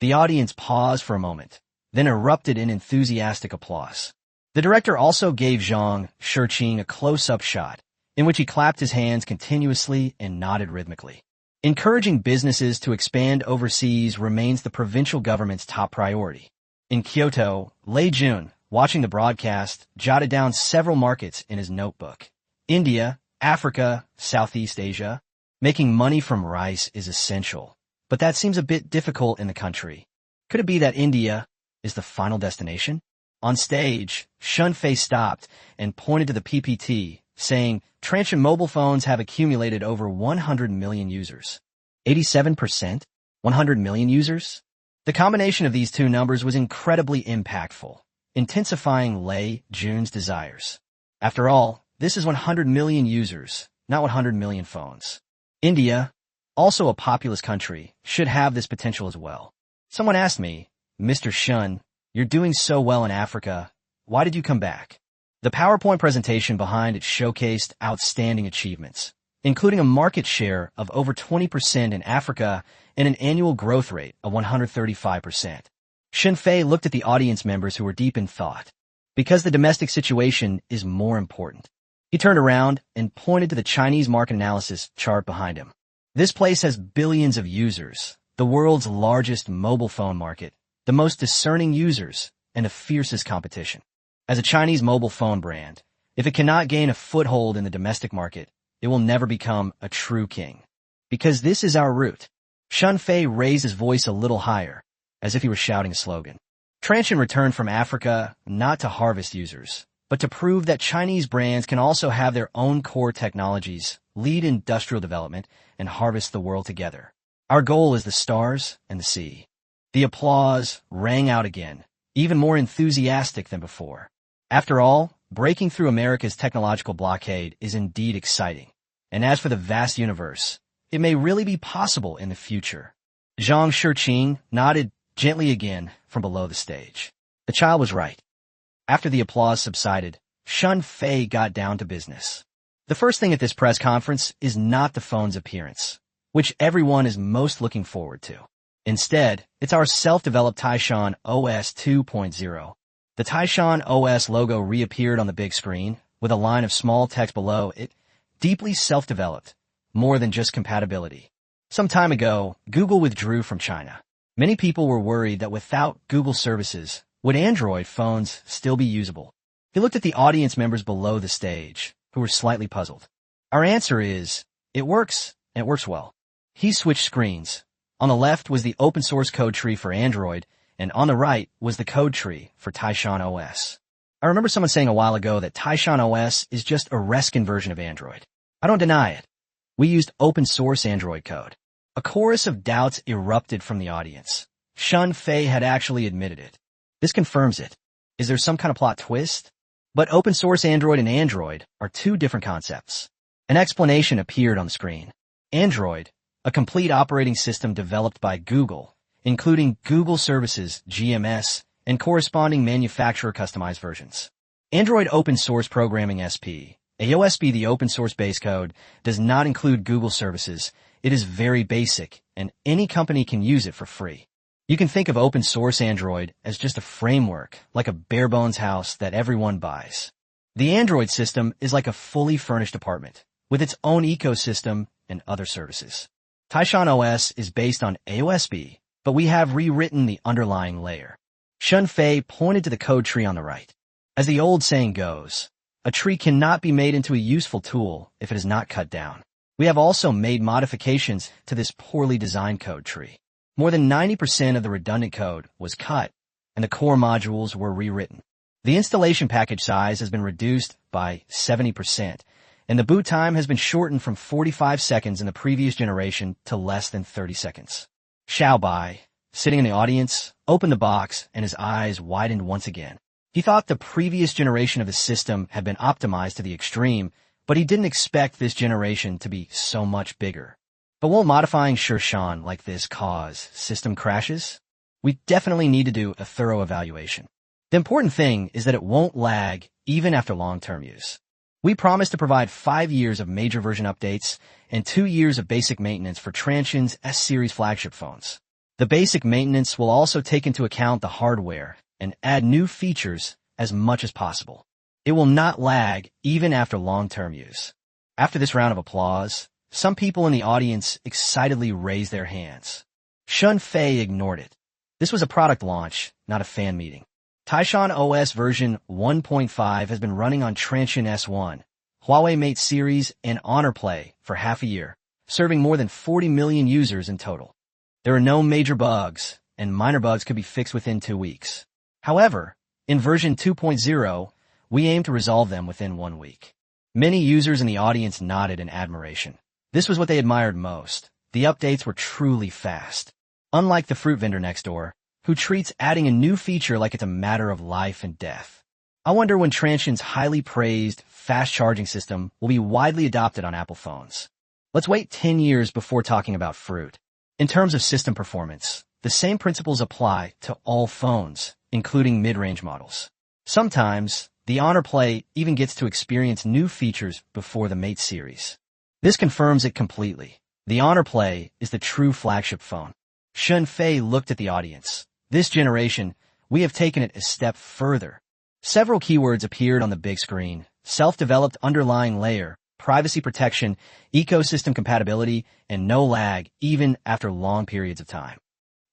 The audience paused for a moment, then erupted in enthusiastic applause. The director also gave Zhang Shiqing a close-up shot, in which he clapped his hands continuously and nodded rhythmically. Encouraging businesses to expand overseas remains the provincial government's top priority. In Kyoto, Lei Jun, watching the broadcast, jotted down several markets in his notebook. India, Africa, Southeast Asia. Making money from rice is essential, but that seems a bit difficult in the country. Could it be that India is the final destination? On stage, Shunfei stopped and pointed to the PPT, saying, Transsion mobile phones have accumulated over 100 million users. 87%? 100 million users? The combination of these two numbers was incredibly impactful, intensifying Lei Jun's desires. After all, this is 100 million users, not 100 million phones. India, also a populous country, should have this potential as well. Someone asked me, Mr. Shun, you're doing so well in Africa. Why did you come back? The PowerPoint presentation behind it showcased outstanding achievements, including a market share of over 20% in Africa and an annual growth rate of 135%. Shunfei looked at the audience members who were deep in thought, because the domestic situation is more important. He turned around and pointed to the Chinese market analysis chart behind him. This place has billions of users, the world's largest mobile phone market, the most discerning users, and the fiercest competition. As a Chinese mobile phone brand, if it cannot gain a foothold in the domestic market, it will never become a true king. Because this is our route. Shunfei raised his voice a little higher, as if he were shouting a slogan. Transsion returned from Africa not to harvest users, but to prove that Chinese brands can also have their own core technologies, lead industrial development, and harvest the world together. Our goal is the stars and the sea. The applause rang out again, even more enthusiastic than before. After all, breaking through America's technological blockade is indeed exciting. And as for the vast universe, it may really be possible in the future. Zhang Shiqing nodded gently again from below the stage. The child was right. After the applause subsided, Shunfei got down to business. The first thing at this press conference is not the phone's appearance, which everyone is most looking forward to. Instead, it's our self-developed Taishan OS 2.0. The Taishan OS logo reappeared on the big screen, with a line of small text below it, deeply self-developed, more than just compatibility. Some time ago, Google withdrew from China. Many people were worried that without Google services, would Android phones still be usable? He looked at the audience members below the stage, who were slightly puzzled. Our answer is, it works, and it works well. He switched screens. On the left was the open source code tree for Android, and on the right was the code tree for Taishan OS. I remember someone saying a while ago that Taishan OS is just a reskin version of Android. I don't deny it. We used open source Android code. A chorus of doubts erupted from the audience. Shunfei had actually admitted it. This confirms it. Is there some kind of plot twist? But open source Android and Android are two different concepts. An explanation appeared on the screen. Android, a complete operating system developed by Google, including Google Services, GMS, and corresponding manufacturer-customized versions. Android Open Source Programming SP, AOSP, the open source base code, does not include Google Services. It is very basic, and any company can use it for free. You can think of open source Android as just a framework, like a bare-bones house that everyone buys. The Android system is like a fully furnished apartment, with its own ecosystem and other services. Taishan OS is based on AOSP, but we have rewritten the underlying layer. Shunfei pointed to the code tree on the right. As the old saying goes, a tree cannot be made into a useful tool if it is not cut down. We have also made modifications to this poorly designed code tree. More than 90% of the redundant code was cut, and the core modules were rewritten. The installation package size has been reduced by 70%, and the boot time has been shortened from 45 seconds in the previous generation to less than 30 seconds. Xiaobai, sitting in the audience, opened the box and his eyes widened once again. He thought the previous generation of his system had been optimized to the extreme, but he didn't expect this generation to be so much bigger. But won't modifying Shirshan like this cause system crashes? We definitely need to do a thorough evaluation. The important thing is that it won't lag even after long-term use. We promise to provide 5 years of major version updates and 2 years of basic maintenance for Transsion's S-series flagship phones. The basic maintenance will also take into account the hardware and add new features as much as possible. It will not lag even after long-term use. After this round of applause, some people in the audience excitedly raised their hands. Shunfei ignored it. This was a product launch, not a fan meeting. Taishan OS version 1.5 has been running on Transsion S1, Huawei Mate series, and Honor Play for half a year, serving more than 40 million users in total. There are no major bugs, and minor bugs could be fixed within 2 weeks. However, In version 2.0, we aim to resolve them within 1 week. Many users in the audience nodded in admiration. This was what they admired most. The updates were truly fast. Unlike the fruit vendor next door, who treats adding a new feature like it's a matter of life and death. I wonder when Transsion's highly praised, fast charging system will be widely adopted on Apple phones. Let's wait 10 years before talking about fruit. In terms of system performance, the same principles apply to all phones, including mid-range models. Sometimes, the Honor Play even gets to experience new features before the Mate series. This confirms it completely. The Honor Play is the true flagship phone. Shun Fei looked at the audience. This generation, we have taken it a step further. Several keywords appeared on the big screen: self-developed underlying layer, privacy protection, ecosystem compatibility, and no lag even after long periods of time.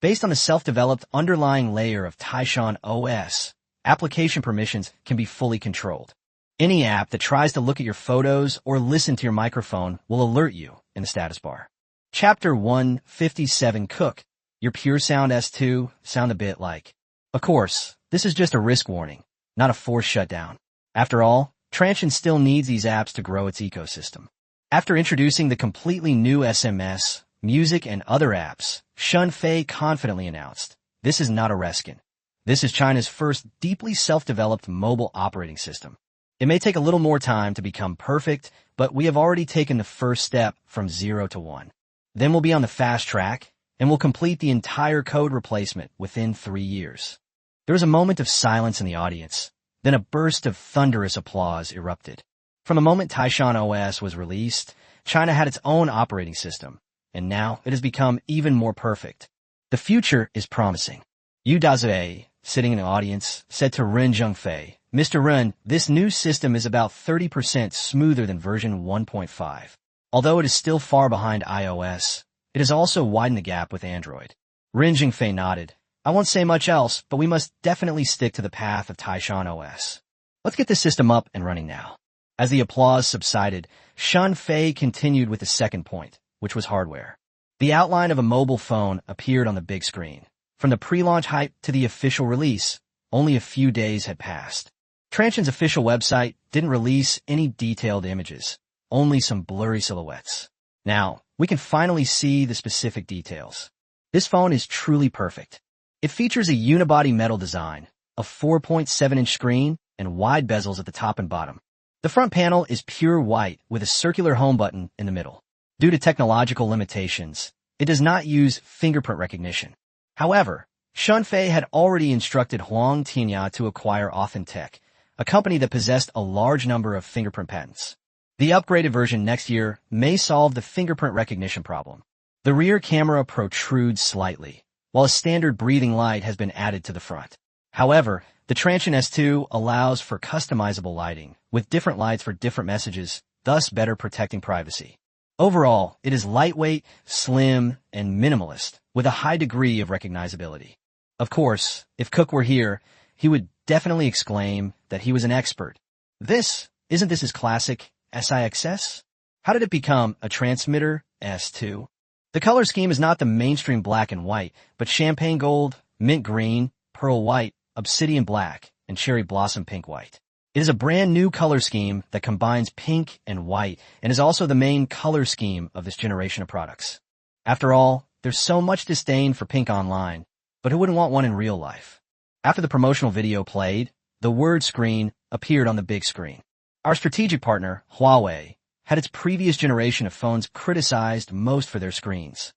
Based on the self-developed underlying layer of Taishan OS, application permissions can be fully controlled. Any app that tries to look at your photos or listen to your microphone will alert you in the status bar. Chapter 157 Cook. Your Pure Sound S2 sound a bit like. Of course, this is just a risk warning, not a forced shutdown. After all, Transsion still needs these apps to grow its ecosystem. After introducing the completely new SMS, music, and other apps, Shun Fei confidently announced, "This is not a reskin. This is China's first deeply self-developed mobile operating system. It may take a little more time to become perfect, but we have already taken the first step from 0 to 1. Then we'll be on the fast track, and we'll complete the entire code replacement within 3 years." There was a moment of silence in the audience. Then a burst of thunderous applause erupted. From the moment Taishan OS was released, China had its own operating system, and now it has become even more perfect. The future is promising. Yu Dazue, sitting in the audience, said to Ren Zhengfei, "Mr. Ren, this new system is about 30% smoother than version 1.5. Although it is still far behind iOS, it has also widened the gap with Android." Ren Zhengfei nodded. "I won't say much else, but we must definitely stick to the path of Taishan OS. Let's get this system up and running now." As the applause subsided, Shun Fei continued with the second point, which was hardware. The outline of a mobile phone appeared on the big screen. From the pre-launch hype to the official release, only a few days had passed. Transsion's official website didn't release any detailed images, only some blurry silhouettes. Now, we can finally see the specific details. This phone is truly perfect. It features a unibody metal design, a 4.7-inch screen, and wide bezels at the top and bottom. The front panel is pure white with a circular home button in the middle. Due to technological limitations, it does not use fingerprint recognition. However, Shun Fei had already instructed Huang Tianya to acquire Authentech, a company that possessed a large number of fingerprint patents. The upgraded version next year may solve the fingerprint recognition problem. The rear camera protrudes slightly, while a standard breathing light has been added to the front. However, the Transsion S2 allows for customizable lighting, with different lights for different messages, thus better protecting privacy. Overall, it is lightweight, slim, and minimalist, with a high degree of recognizability. Of course, if Cook were here, he would definitely exclaim that he was an expert. Isn't this his classic SIXS? How did it become a transmitter S2? The color scheme is not the mainstream black and white, but champagne gold, mint green, pearl white, obsidian black, and cherry blossom pink white. It is a brand new color scheme that combines pink and white and is also the main color scheme of this generation of products. After all, there's so much disdain for pink online, but who wouldn't want one in real life? After the promotional video played, the word screen appeared on the big screen. Our strategic partner, Huawei, had its previous generation of phones criticized most for their screens.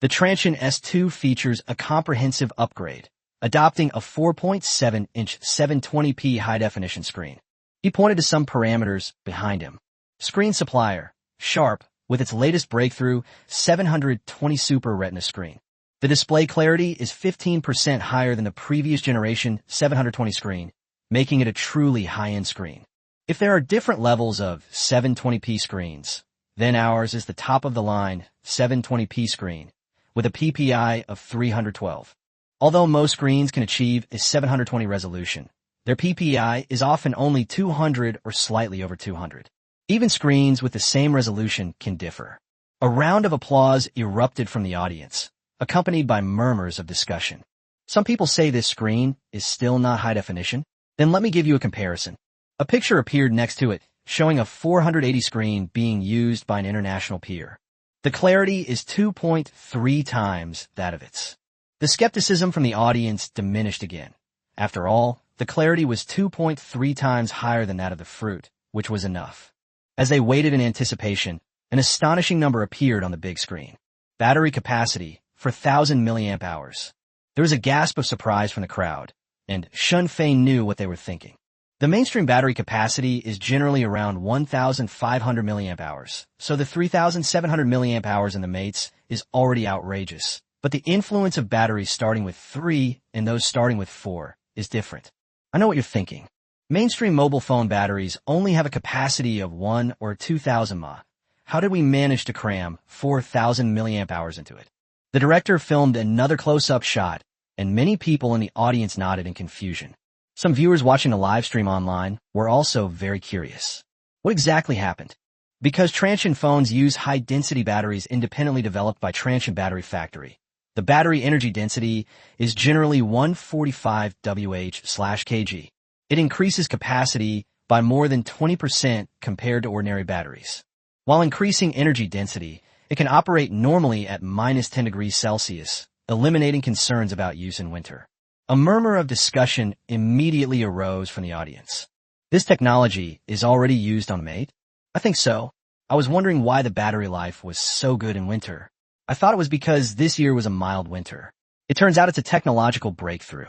The Transsion S2 features a comprehensive upgrade, adopting a 4.7-inch 720p high-definition screen. He pointed to some parameters behind him. Screen supplier, Sharp, with its latest breakthrough 720 Super Retina screen. The display clarity is 15% higher than the previous generation 720 screen, making it a truly high-end screen. If there are different levels of 720p screens, then ours is the top-of-the-line 720p screen, with a PPI of 312. Although most screens can achieve a 720 resolution, their PPI is often only 200 or slightly over 200. Even screens with the same resolution can differ. A round of applause erupted from the audience, accompanied by murmurs of discussion. Some people say this screen is still not high definition. Then let me give you a comparison. A picture appeared next to it, showing a 480 screen being used by an international peer. The clarity is 2.3 times that of its. The skepticism from the audience diminished again. After all, the clarity was 2.3 times higher than that of the fruit, which was enough. As they waited in anticipation, an astonishing number appeared on the big screen. Battery capacity, 4,000 milliamp hours. There was a gasp of surprise from the crowd, and Shunfei knew what they were thinking. The mainstream battery capacity is generally around 1,500 milliamp hours, so the 3,700 milliamp hours in the mates is already outrageous. But the influence of batteries starting with 3 and those starting with 4 is different. I know what you're thinking. Mainstream mobile phone batteries only have a capacity of 1 or 2,000 mAh. How did we manage to cram 4,000 milliamp hours into it? The director filmed another close-up shot, and many people in the audience nodded in confusion. Some viewers watching the live stream online were also very curious. What exactly happened? Because Transsion phones use high-density batteries independently developed by Transsion Battery Factory, the battery energy density is generally 145 Wh/kg. It increases capacity by more than 20% compared to ordinary batteries. While increasing energy density, it can operate normally at minus 10 degrees Celsius, eliminating concerns about use in winter. A murmur of discussion immediately arose from the audience. This technology is already used on Mate? I think so. I was wondering why the battery life was so good in winter. I thought it was because this year was a mild winter. It turns out it's a technological breakthrough.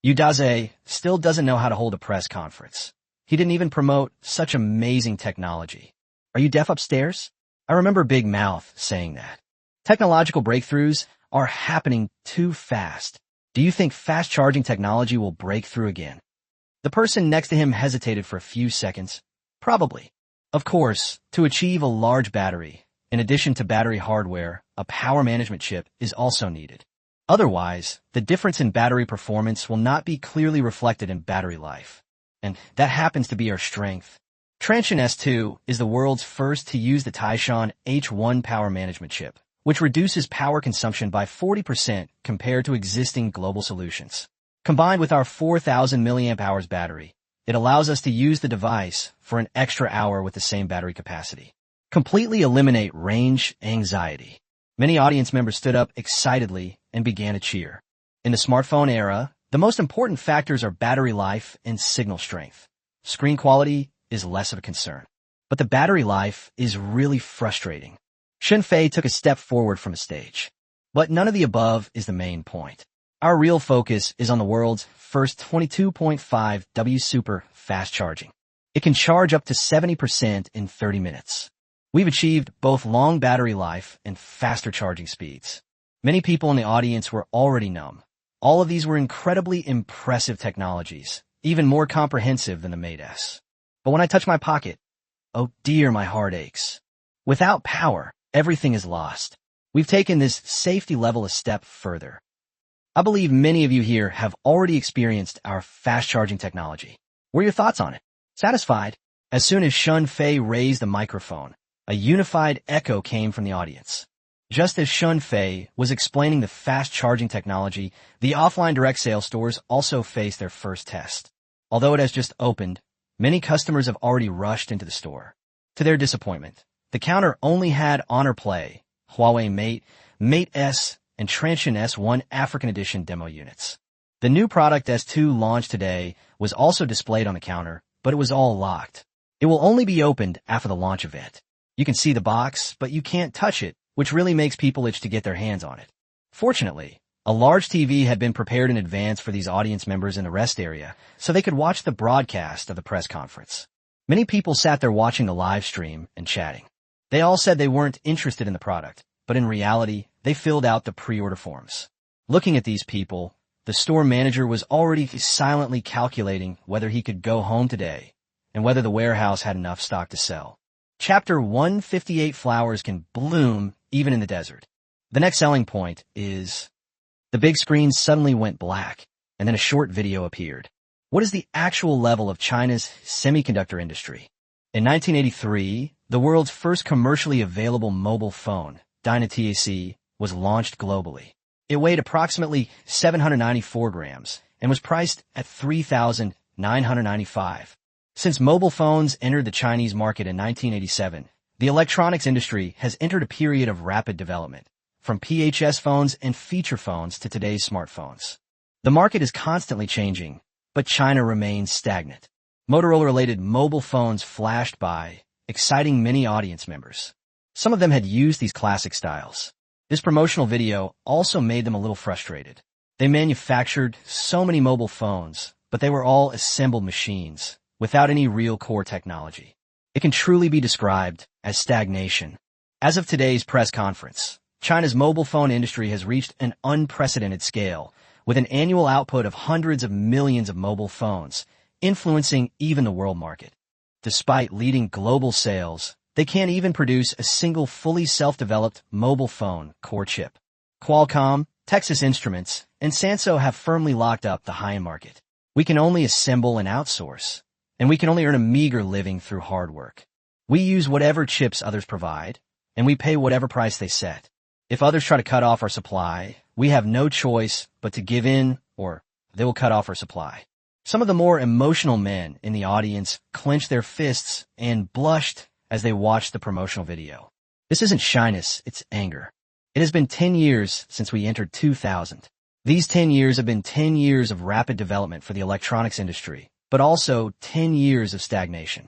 Udaze still doesn't know how to hold a press conference. He didn't even promote such amazing technology. Are you deaf upstairs? I remember Big Mouth saying that. Technological breakthroughs are happening too fast. Do you think fast charging technology will break through again? The person next to him hesitated for a few seconds. Probably. Of course, to achieve a large battery, in addition to battery hardware, a power management chip is also needed. Otherwise, the difference in battery performance will not be clearly reflected in battery life. And that happens to be our strength. Transsion S2 is the world's first to use the Taishan H1 power management chip, which reduces power consumption by 40% compared to existing global solutions. Combined with our 4,000 milliamp hours battery, it allows us to use the device for an extra hour with the same battery capacity. Completely eliminate range anxiety. Many audience members stood up excitedly and began to cheer. In the smartphone era, the most important factors are battery life and signal strength. Screen quality is less of a concern. But the battery life is really frustrating. Shunfei took a step forward from the stage. But none of the above is the main point. Our real focus is on the world's first 22.5 W super fast charging. It can charge up to 70% in 30 minutes. We've achieved both long battery life and faster charging speeds. Many people in the audience were already numb. All of these were incredibly impressive technologies, even more comprehensive than the Mate S. But when I touch my pocket, oh dear, my heart aches. Without power, everything is lost. We've taken this safety level a step further. I believe many of you here have already experienced our fast charging technology. What are your thoughts on it? Satisfied? As soon as Shunfei raised the microphone, a unified echo came from the audience. Just as Shunfei was explaining the fast charging technology, the offline direct sale stores also faced their first test. Although it has just opened, many customers have already rushed into the store. To their disappointment, the counter only had Honor Play, Huawei Mate, Mate S, and Transsion S1 African Edition demo units. The new product S2 launched today was also displayed on the counter, but it was all locked. It will only be opened after the launch event. You can see the box, but you can't touch it, which really makes people itch to get their hands on it. Fortunately, a large TV had been prepared in advance for these audience members in the rest area, so they could watch the broadcast of the press conference. Many people sat there watching the live stream and chatting. They all said they weren't interested in the product, but in reality, they filled out the pre-order forms. Looking at these people, the store manager was already silently calculating whether he could go home today and whether the warehouse had enough stock to sell. Chapter 158 Flowers can bloom even in the desert. The next selling point is the big screen suddenly went black, and then a short video appeared. What is the actual level of China's semiconductor industry? In 1983, the world's first commercially available mobile phone, Dynatac, was launched globally. It weighed approximately 794 grams and was priced at $3,999. 995. Since mobile phones entered the Chinese market in 1987, the electronics industry has entered a period of rapid development, from PHS phones and feature phones to today's smartphones. The market is constantly changing, but China remains stagnant. Motorola-related mobile phones flashed by, exciting many audience members. Some of them had used these classic styles. This promotional video also made them a little frustrated. They manufactured so many mobile phones, but they were all assembled machines, without any real core technology. It can truly be described as stagnation. As of today's press conference, China's mobile phone industry has reached an unprecedented scale, with an annual output of hundreds of millions of mobile phones, influencing even the world market. Despite leading global sales, they can't even produce a single fully self-developed mobile phone core chip. Qualcomm, Texas Instruments, and Samsung have firmly locked up the high-end market. We can only assemble and outsource, and we can only earn a meager living through hard work. We use whatever chips others provide, and we pay whatever price they set. If others try to cut off our supply, we have no choice but to give in, or they will cut off our supply. Some of the more emotional men in the audience clenched their fists and blushed as they watched the promotional video. This isn't shyness, it's anger. It has been 10 years since we entered 2000. These 10 years have been 10 years of rapid development for the electronics industry, but also 10 years of stagnation.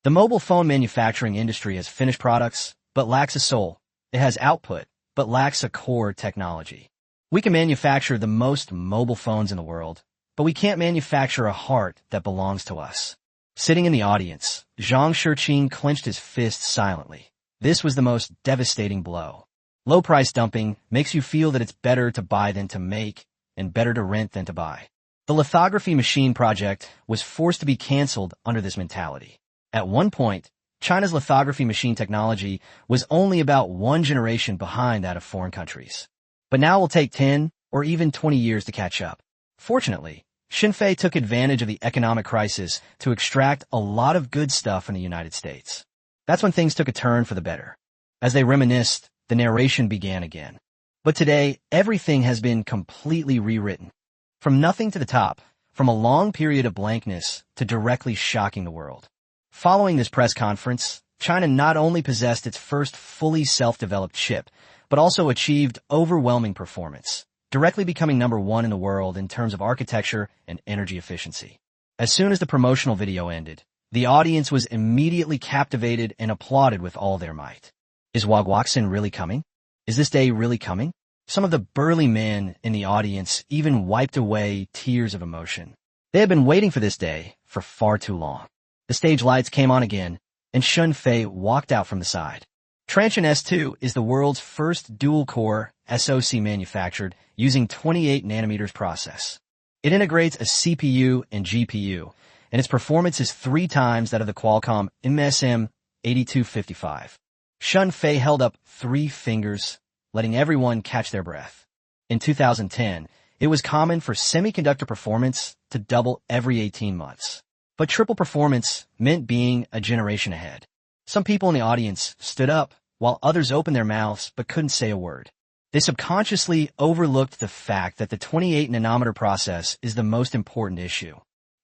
The mobile phone manufacturing industry has finished products, but lacks a soul. It has output, but lacks a core technology. We can manufacture the most mobile phones in the world, but we can't manufacture a heart that belongs to us. Sitting in the audience, Zhang Shiqing clenched his fists silently. This was the most devastating blow. Low price dumping makes you feel that it's better to buy than to make, and better to rent than to buy. The lithography machine project was forced to be canceled under this mentality. At one point, China's lithography machine technology was only about one generation behind that of foreign countries. But now it will take 10 or even 20 years to catch up. Fortunately, Xinfei took advantage of the economic crisis to extract a lot of good stuff in the United States. That's when things took a turn for the better. As they reminisced, the narration began again. But today, everything has been completely rewritten. From nothing to the top, from a long period of blankness to directly shocking the world. Following this press conference, China not only possessed its first fully self-developed chip, but also achieved overwhelming performance, directly becoming #1 in the world in terms of architecture and energy efficiency. As soon as the promotional video ended, the audience was immediately captivated and applauded with all their might. Is Wagwaksin really coming? Is this day really coming? Some of the burly men in the audience even wiped away tears of emotion. They had been waiting for this day for far too long. The stage lights came on again, and Xinfei walked out from the side. Transsion S2 is the world's first dual-core SoC manufactured using 28 nanometers process. It integrates a CPU and GPU, and its performance is 3 times that of the Qualcomm MSM 8255. Xinfei held up 3 fingers, letting everyone catch their breath. In 2010, it was common for semiconductor performance to double every 18 months. But triple performance meant being a generation ahead. Some people in the audience stood up, while others opened their mouths but couldn't say a word. They subconsciously overlooked the fact that the 28 nanometer process is the most important issue.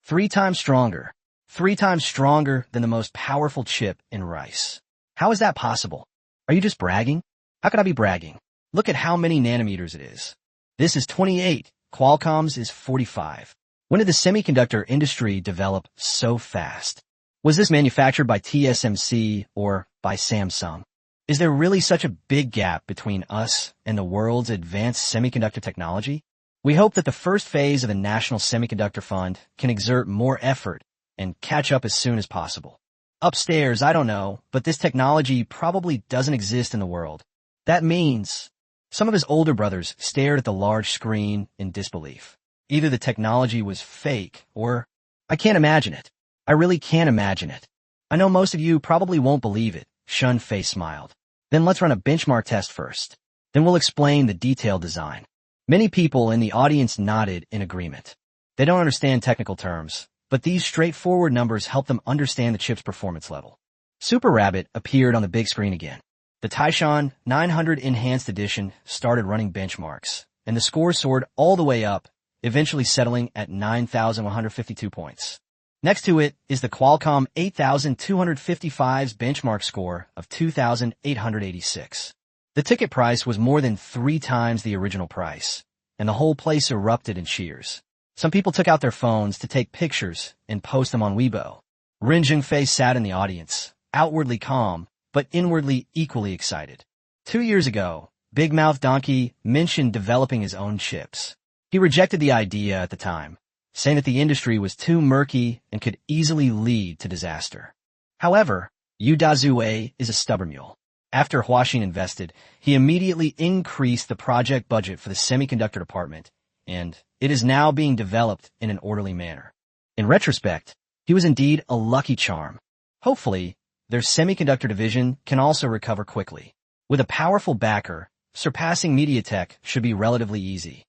3 times stronger. 3 times stronger than the most powerful chip in rice. How is that possible? Are you just bragging? How could I be bragging? Look at how many nanometers it is. This is 28. Qualcomm's is 45. When did the semiconductor industry develop so fast? Was this manufactured by TSMC or by Samsung? Is there really such a big gap between us and the world's advanced semiconductor technology? We hope that the first phase of the National Semiconductor Fund can exert more effort and catch up as soon as possible. Upstairs, I don't know, but this technology probably doesn't exist in the world. That means some of his older brothers stared at the large screen in disbelief. Either the technology was fake or I can't imagine it. I really can't imagine it. I know most of you probably won't believe it. Xinfei smiled. Then let's run a benchmark test first. Then we'll explain the detailed design. Many people in the audience nodded in agreement. They don't understand technical terms, but these straightforward numbers help them understand the chip's performance level. Super Rabbit appeared on the big screen again. The Taishan 900 Enhanced Edition started running benchmarks, and the score soared all the way up, eventually settling at 9,152 points. Next to it is the Qualcomm 8255's benchmark score of 2,886. The ticket price was more than 3 times the original price, and the whole place erupted in cheers. Some people took out their phones to take pictures and post them on Weibo. Ren Zhengfei sat in the audience, outwardly calm, but inwardly equally excited. 2 years ago, Big Mouth Donkey mentioned developing his own chips. He rejected the idea at the time, saying that the industry was too murky and could easily lead to disaster. However, Yu Dazue is a stubborn mule. After Huaxin invested, he immediately increased the project budget for the semiconductor department, and it is now being developed in an orderly manner. In retrospect, he was indeed a lucky charm. Hopefully, their semiconductor division can also recover quickly. With a powerful backer, surpassing MediaTek should be relatively easy.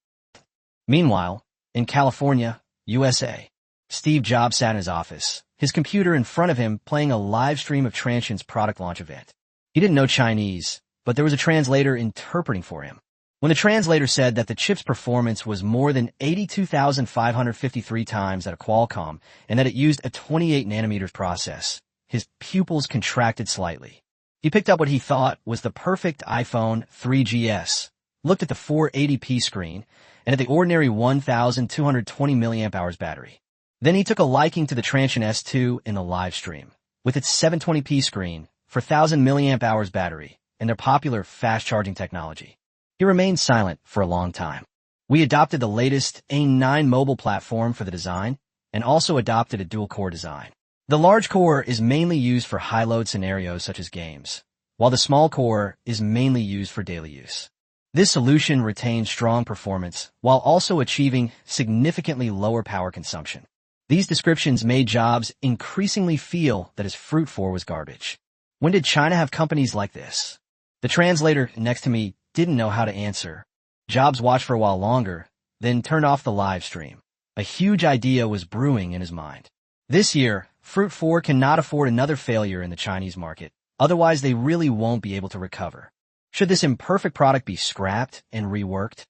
Meanwhile, in California, USA, Steve Jobs sat in his office, his computer in front of him playing a live stream of Transsion's product launch event. He didn't know Chinese, but there was a translator interpreting for him. When the translator said that the chip's performance was more than 82,553 times at a Qualcomm and that it used a 28-nanometer process, his pupils contracted slightly. He picked up what he thought was the perfect iPhone 3GS, looked at the 480p screen, and at the ordinary 1,220 mAh battery. Then he took a liking to the Transsion S2 in the live stream, with its 720p screen, 4,000 mAh battery, and their popular fast-charging technology. He remained silent for a long time. We adopted the latest A9 mobile platform for the design, and also adopted a dual-core design. The large core is mainly used for high-load scenarios such as games, while the small core is mainly used for daily use. This solution retains strong performance while also achieving significantly lower power consumption. These descriptions made Jobs increasingly feel that his Fruit 4 was garbage. When did China have companies like this? The translator next to me didn't know how to answer. Jobs watched for a while longer, then turned off the live stream. A huge idea was brewing in his mind. This year, Fruit 4 cannot afford another failure in the Chinese market, otherwise they really won't be able to recover. Should this imperfect product be scrapped and reworked?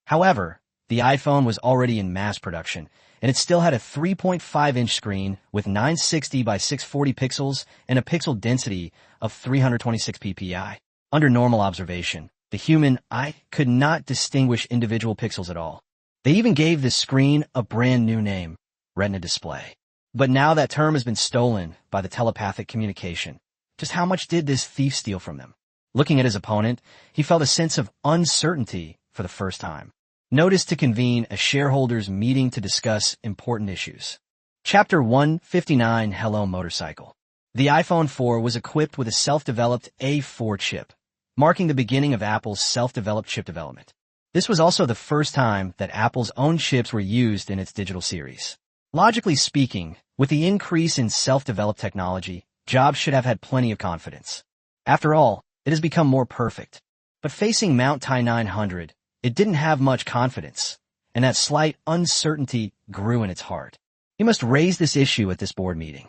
However, the iPhone was already in mass production, and it still had a 3.5-inch screen with 960 by 640 pixels and a pixel density of 326 ppi. Under normal observation, the human eye could not distinguish individual pixels at all. They even gave this screen a brand new name, Retina display. But now that term has been stolen by the telepathic communication. Just how much did this thief steal from them? Looking at his opponent, he felt a sense of uncertainty for the first time. Notice to convene a shareholders meeting to discuss important issues. Chapter 159, Hello Motorcycle. The iPhone 4 was equipped with a self-developed A4 chip, marking the beginning of Apple's self-developed chip development. This was also the first time that Apple's own chips were used in its digital series. Logically speaking, with the increase in self-developed technology, Jobs should have had plenty of confidence. After all, it has become more perfect. But facing Mount Tai 900, it didn't have much confidence, and that slight uncertainty grew in its heart. He must raise this issue at this board meeting.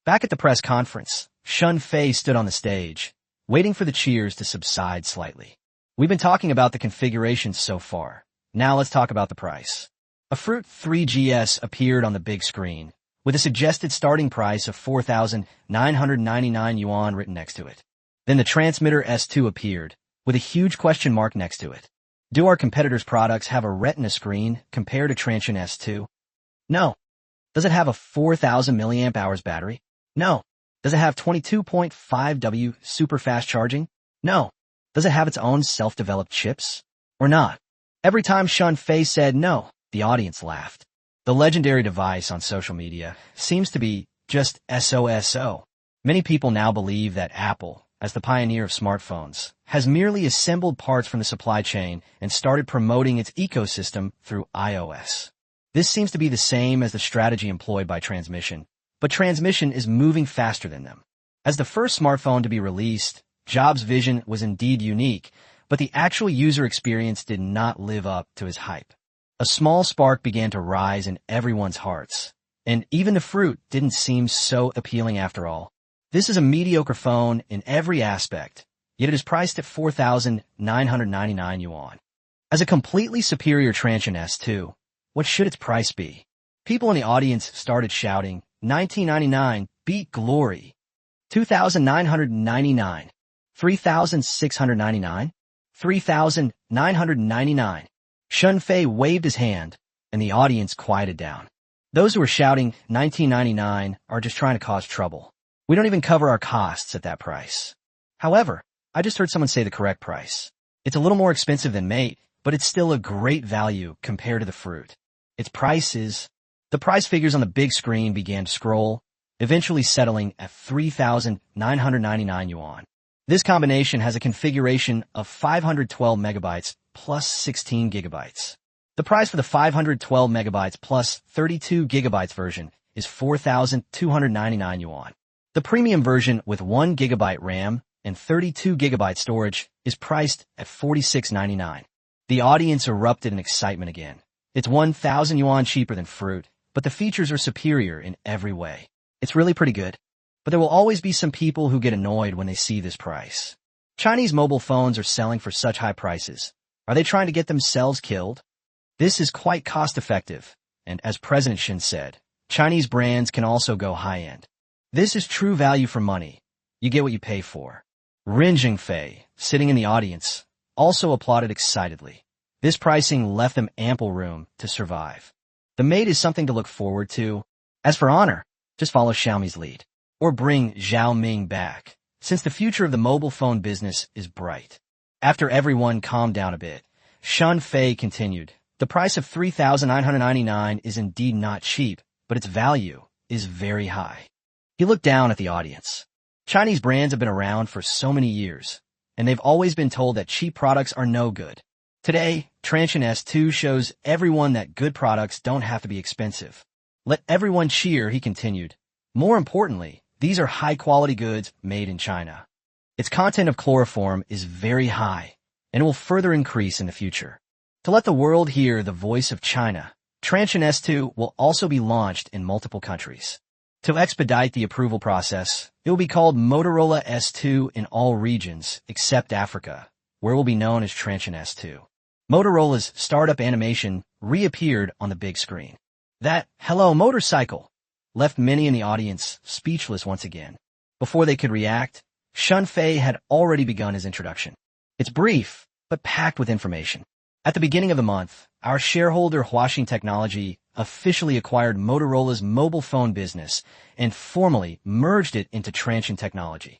Back at the press conference, Shun Fei stood on the stage, waiting for the cheers to subside slightly. We've been talking about the configurations so far. Now let's talk about the price. A Fruit 3GS appeared on the big screen, with a suggested starting price of 4,999 yuan written next to it. Then the Transmitter S2 appeared, with a huge question mark next to it. Do our competitors' products have a Retina screen compared to Transsion S2? No. Does it have a 4,000 mAh battery? No. Does it have 22.5W super fast charging? No. Does it have its own self-developed chips? Or not? Every time Shun Fei said no, the audience laughed. The legendary device on social media seems to be just SOSO. Many people now believe that Apple, as the pioneer of smartphones, has merely assembled parts from the supply chain and started promoting its ecosystem through iOS. This seems to be the same as the strategy employed by Transmission, but Transmission is moving faster than them. As the first smartphone to be released, Jobs' vision was indeed unique, but the actual user experience did not live up to his hype. A small spark began to rise in everyone's hearts, and even the Fruit didn't seem so appealing after all. This is a mediocre phone in every aspect, yet it is priced at 4,999 yuan. As a completely superior Transsion S2, what should its price be? People in the audience started shouting, $19.99 beat Glory. $2,999. $3,699. $3,999. Shunfei waved his hand, and the audience quieted down. Those who were shouting $19.99 are just trying to cause trouble. We don't even cover our costs at that price. However, I just heard someone say the correct price. It's a little more expensive than mate, but it's still a great value compared to the fruit. Its price is... The price figures on the big screen began to scroll, eventually settling at 3,999 yuan. This combination has a configuration of 512 megabytes plus 16 gigabytes. The price for the 512 megabytes plus 32 gigabytes version is 4,299 yuan. The premium version with 1 gigabyte RAM and 32 gigabyte storage is priced at 46.99. The audience erupted in excitement again. It's 1,000 yuan cheaper than fruit, but the features are superior in every way. It's really pretty good. But there will always be some people who get annoyed when they see this price. Chinese mobile phones are selling for such high prices. Are they trying to get themselves killed? This is quite cost-effective, and as President Shin said, Chinese brands can also go high-end. This is true value for money. You get what you pay for. Ren Zhengfei, sitting in the audience, also applauded excitedly. This pricing left them ample room to survive. The mate is something to look forward to. As for honor, just follow Xiaomi's lead. Or bring Zhao Ming back, since the future of the mobile phone business is bright. After everyone calmed down a bit, Shun Fei continued, the price of 3,999 is indeed not cheap, but its value is very high. He looked down at the audience. Chinese brands have been around for so many years, and they've always been told that cheap products are no good. Today, Transsion S2 shows everyone that good products don't have to be expensive. Let everyone cheer, he continued. More importantly, these are high-quality goods made in China. Its content of chloroform is very high, and it will further increase in the future. To let the world hear the voice of China, Transsion S2 will also be launched in multiple countries. To expedite the approval process, it will be called Motorola S2 in all regions except Africa, where it will be known as Transsion S2. Motorola's startup animation reappeared on the big screen. That "Hello Motorcycle" left many in the audience speechless once again. Before they could react, Shun Fei had already begun his introduction. It's brief, but packed with information. At the beginning of the month, our shareholder Huaxing Technology officially acquired Motorola's mobile phone business and formally merged it into Transsion Technology.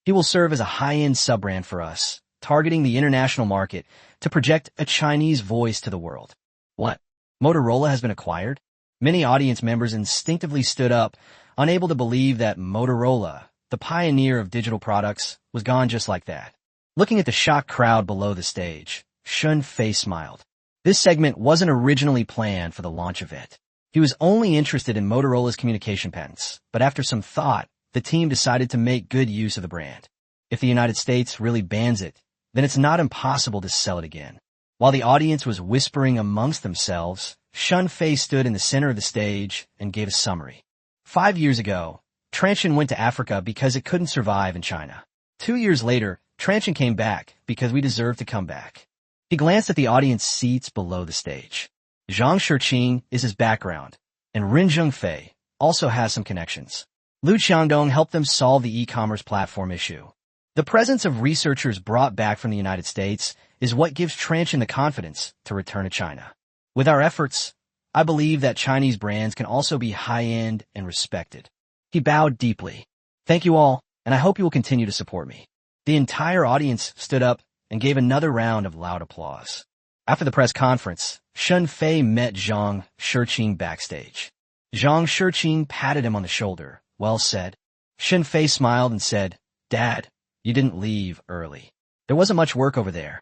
He will serve as a high-end sub-brand for us, targeting the international market to project a Chinese voice to the world. What? Motorola has been acquired? Many audience members instinctively stood up, unable to believe that Motorola, the pioneer of digital products, was gone just like that. Looking at the shocked crowd below the stage, Shun Fei smiled. This segment wasn't originally planned for the launch event. He was only interested in Motorola's communication patents, but after some thought, the team decided to make good use of the brand. If the United States really bans it, then it's not impossible to sell it again. While the audience was whispering amongst themselves, Shun Fei stood in the center of the stage and gave a summary. 5 years ago, Transsion went to Africa because it couldn't survive in China. 2 years later, Transsion came back because we deserve to come back. He glanced at the audience seats below the stage. Zhang Shiqing is his background, and Ren Zhengfei also has some connections. Liu Qiangdong helped them solve the e-commerce platform issue. The presence of researchers brought back from the United States is what gives Transsion the confidence to return to China. With our efforts, I believe that Chinese brands can also be high-end and respected. He bowed deeply. Thank you all, and I hope you will continue to support me. The entire audience stood up and gave another round of loud applause. After the press conference, Shun Fei met Zhang Shiqing backstage. Zhang Shiqing patted him on the shoulder. Well said. Shun Fei smiled and said, Dad, you didn't leave early. There wasn't much work over there.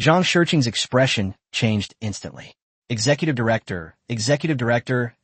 Zhang Shiqing's expression changed instantly. Executive director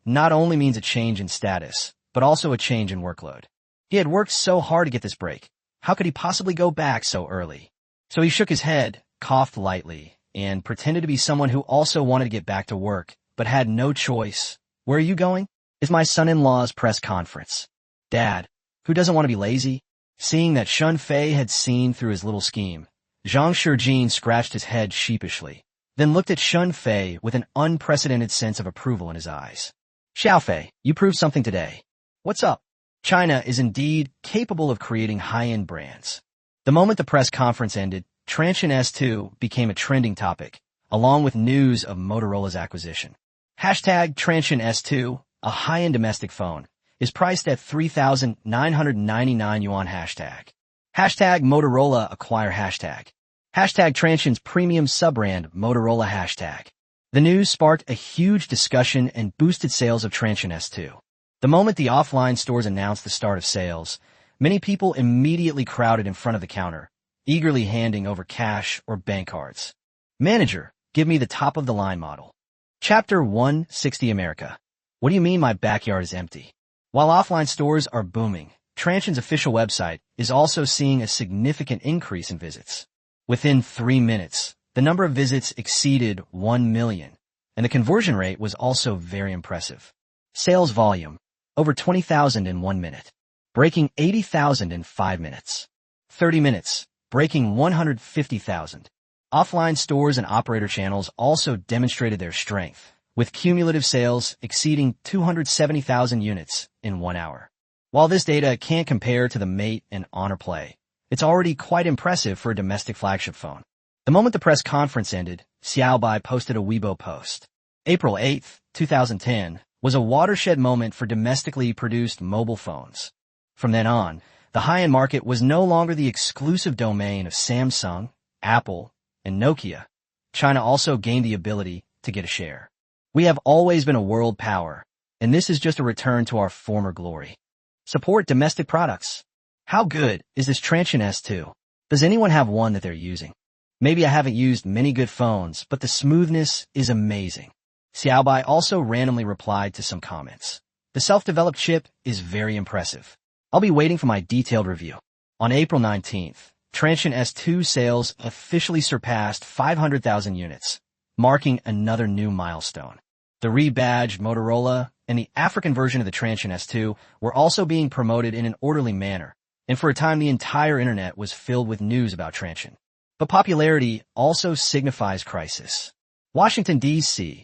not only means a change in status, but also a change in workload. He had worked so hard to get this break. How could he possibly go back so early? So he shook his head, coughed lightly, and pretended to be someone who also wanted to get back to work, but had no choice. Where are you going? It's my son-in-law's press conference. Dad, who doesn't want to be lazy? Seeing that Shun Fei had seen through his little scheme, Zhang Shiqing scratched his head sheepishly, then looked at Shun Fei with an unprecedented sense of approval in his eyes. Xiao Fei, you proved something today. What's up? China is indeed capable of creating high-end brands. The moment the press conference ended, Transsion S2 became a trending topic, along with news of Motorola's acquisition. Hashtag Transsion S2, a high-end domestic phone, is priced at 3,999 yuan hashtag. Hashtag Motorola acquire hashtag. Hashtag Transsion's premium sub-brand Motorola hashtag. The news sparked a huge discussion and boosted sales of Transsion S2. The moment the offline stores announced the start of sales, many people immediately crowded in front of the counter, eagerly handing over cash or bank cards. Manager, give me the top-of-the-line model. Chapter 160 America. What do you mean my backyard is empty? While offline stores are booming, Transsion's official website is also seeing a significant increase in visits. Within 3 minutes, the number of visits exceeded 1 million, and the conversion rate was also very impressive. Sales volume, over 20,000 in 1 minute, breaking 80,000 in 5 minutes. 30 minutes, breaking 150,000. Offline stores and operator channels also demonstrated their strength, with cumulative sales exceeding 270,000 units in 1 hour. While this data can't compare to the Mate and Honor Play, it's already quite impressive for a domestic flagship phone. The moment the press conference ended, Xiaobai posted a Weibo post. April 8, 2010, was a watershed moment for domestically produced mobile phones. From then on, the high-end market was no longer the exclusive domain of Samsung, Apple, and Nokia. China also gained the ability to get a share. We have always been a world power, and this is just a return to our former glory. Support domestic products. How good is this Transsion S2? Does anyone have one that they're using? Maybe I haven't used many good phones, but the smoothness is amazing. Xiaobai also randomly replied to some comments. The self-developed chip is very impressive. I'll be waiting for my detailed review. On April 19th, Transsion S2 sales officially surpassed 500,000 units, marking another new milestone. The rebadged Motorola and the African version of the Transsion S2 were also being promoted in an orderly manner, and for a time the entire internet was filled with news about Transsion. But popularity also signifies crisis. Washington, D.C.,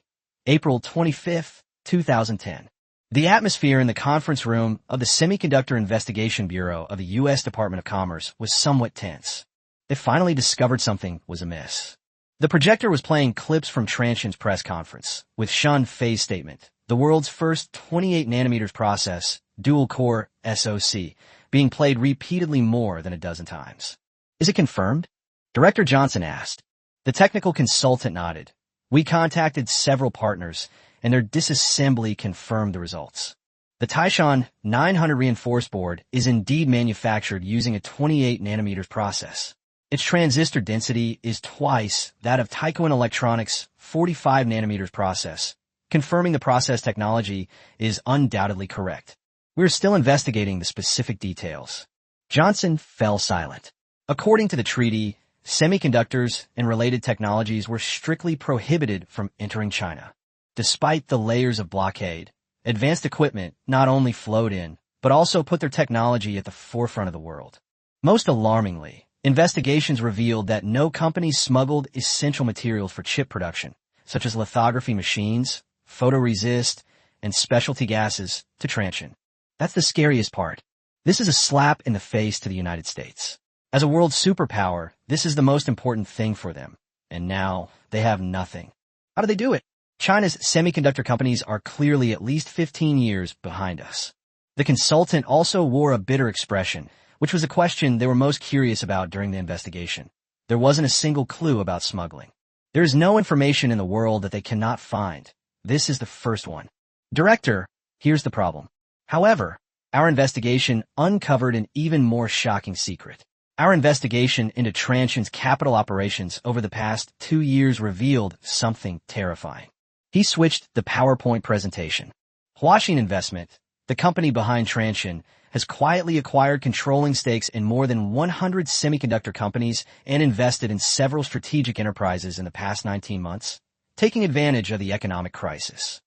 April 25, 2010. The atmosphere in the conference room of the Semiconductor Investigation Bureau of the U.S. Department of Commerce was somewhat tense. They finally discovered something was amiss. The projector was playing clips from Transsion's press conference, with Shun Fei's statement, the world's first 28nm process, dual-core SoC, being played repeatedly more than a dozen times. Is it confirmed? Director Johnson asked. The technical consultant nodded. We contacted several partners, and their disassembly confirmed the results. The Taishan 900 reinforced board is indeed manufactured using a 28nm process. Its transistor density is twice that of Taikwan Electronics' 45nm process, confirming the process technology is undoubtedly correct. We're still investigating the specific details. Johnson fell silent. According to the treaty, semiconductors and related technologies were strictly prohibited from entering China. Despite the layers of blockade, advanced equipment not only flowed in, but also put their technology at the forefront of the world. Most alarmingly, investigations revealed that no company smuggled essential materials for chip production, such as lithography machines, photoresist, and specialty gases, to Transsion. That's the scariest part. This is a slap in the face to the United States. As a world superpower, this is the most important thing for them. And now, they have nothing. How do they do it? China's semiconductor companies are clearly at least 15 years behind us. The consultant also wore a bitter expression, which was a question they were most curious about during the investigation. There wasn't a single clue about smuggling. There is no information in the world that they cannot find. This is the first one. Director, here's the problem. However, our investigation uncovered an even more shocking secret. Our investigation into Transsion's capital operations over the past 2 years revealed something terrifying. He switched the PowerPoint presentation. Huaxin Investment, the company behind Transsion, has quietly acquired controlling stakes in more than 100 semiconductor companies and invested in several strategic enterprises in the past 19 months, taking advantage of the economic crisis.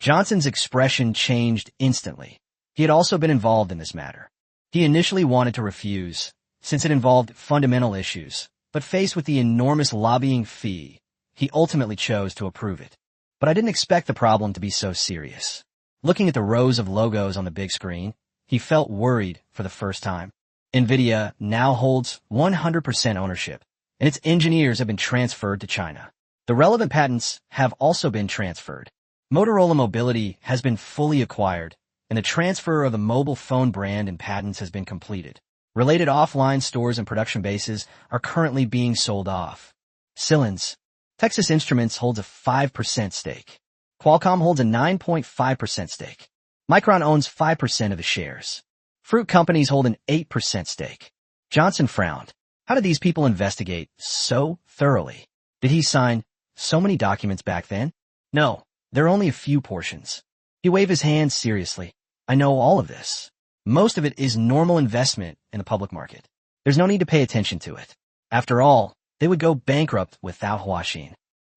Johnson's expression changed instantly. He had also been involved in this matter. He initially wanted to refuse, since it involved fundamental issues, but faced with the enormous lobbying fee, he ultimately chose to approve it. But I didn't expect the problem to be so serious. Looking at the rows of logos on the big screen, he felt worried for the first time. NVIDIA now holds 100% ownership, and its engineers have been transferred to China. The relevant patents have also been transferred. Motorola Mobility has been fully acquired, and the transfer of the mobile phone brand and patents has been completed. Related offline stores and production bases are currently being sold off. Silins. Texas Instruments holds a 5% stake. Qualcomm holds a 9.5% stake. Micron owns 5% of the shares. Fruit companies hold an 8% stake. Johnson frowned. How did these people investigate so thoroughly? Did he sign so many documents back then? No, there are only a few portions. He waved his hand seriously. I know all of this. Most of it is normal investment in the public market. There's no need to pay attention to it. After all, they would go bankrupt without Huaxin.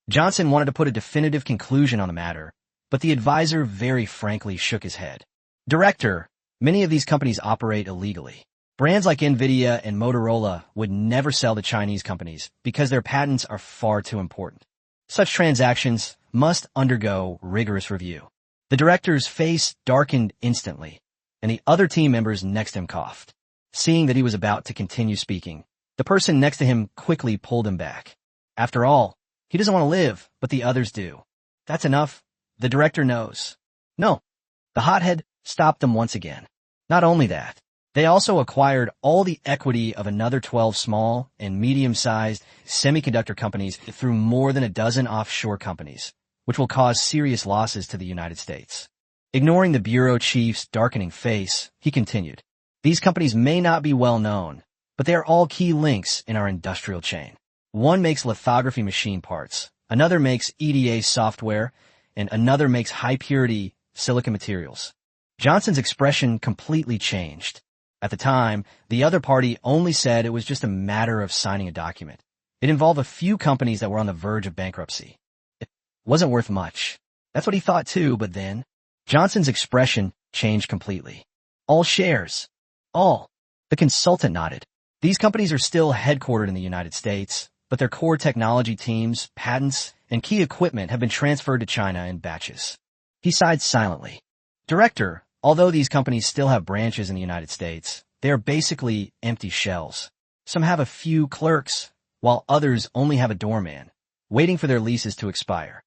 Johnson wanted to put a definitive conclusion on the matter, but the advisor very frankly shook his head. Director, many of these companies operate illegally. Brands like NVIDIA and Motorola would never sell to Chinese companies because their patents are far too important. Such transactions must undergo rigorous review. The director's face darkened instantly, and the other team members next to him coughed. Seeing that he was about to continue speaking, the person next to him quickly pulled him back. After all, he doesn't want to live, but the others do. That's enough. The director knows. No. The hothead stopped them once again. Not only that, they also acquired all the equity of another 12 small and medium-sized semiconductor companies through more than a dozen offshore companies, which will cause serious losses to the United States. Ignoring the bureau chief's darkening face, he continued. These companies may not be well known, but they are all key links in our industrial chain. One makes lithography machine parts, another makes EDA software, and another makes high-purity silicon materials. Johnson's expression completely changed. At the time, the other party only said it was just a matter of signing a document. It involved a few companies that were on the verge of bankruptcy. It wasn't worth much. That's what he thought too, but then Johnson's expression changed completely. All shares. All. The consultant nodded. These companies are still headquartered in the United States, but their core technology teams, patents, and key equipment have been transferred to China in batches. He sighed silently. Director, although these companies still have branches in the United States, they are basically empty shells. Some have a few clerks, while others only have a doorman, waiting for their leases to expire.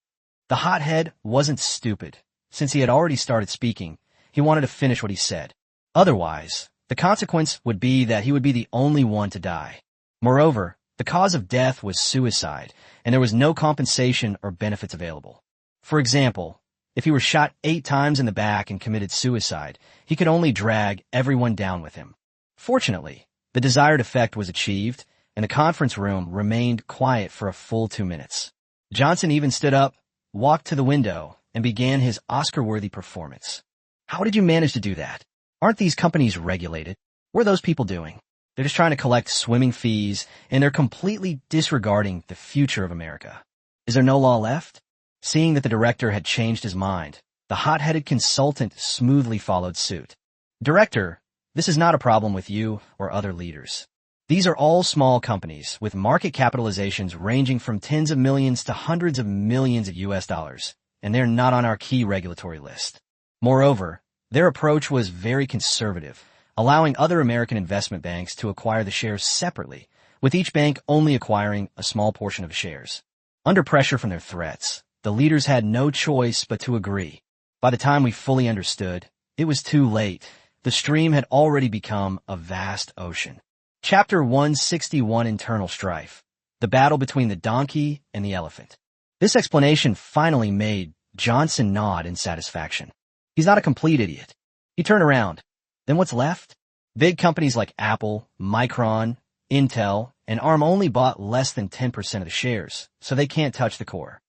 The hothead wasn't stupid. Since he had already started speaking, he wanted to finish what he said. Otherwise, the consequence would be that he would be the only one to die. Moreover, the cause of death was suicide, and there was no compensation or benefits available. For example, if he were shot 8 times in the back and committed suicide, he could only drag everyone down with him. Fortunately, the desired effect was achieved, and the conference room remained quiet for a full 2 minutes. Johnson even stood up, walked to the window, and began his Oscar-worthy performance. How did you manage to do that? Aren't these companies regulated? What are those people doing? They're just trying to collect swimming fees, and they're completely disregarding the future of America. Is there no law left? Seeing that the director had changed his mind, the hot-headed consultant smoothly followed suit. Director, this is not a problem with you or other leaders. These are all small companies with market capitalizations ranging from tens of millions to hundreds of millions of US dollars, and they're not on our key regulatory list. Moreover, their approach was very conservative, allowing other American investment banks to acquire the shares separately, with each bank only acquiring a small portion of the shares. Under pressure from their threats, the leaders had no choice but to agree. By the time we fully understood, it was too late. The stream had already become a vast ocean. Chapter 161 Internal Strife. The battle between the donkey and the elephant. This explanation finally made Johnson nod in satisfaction. He's not a complete idiot. He turned around. Then what's left? Big companies like Apple, Micron, Intel, and ARM only bought less than 10% of the shares, so they can't touch the core.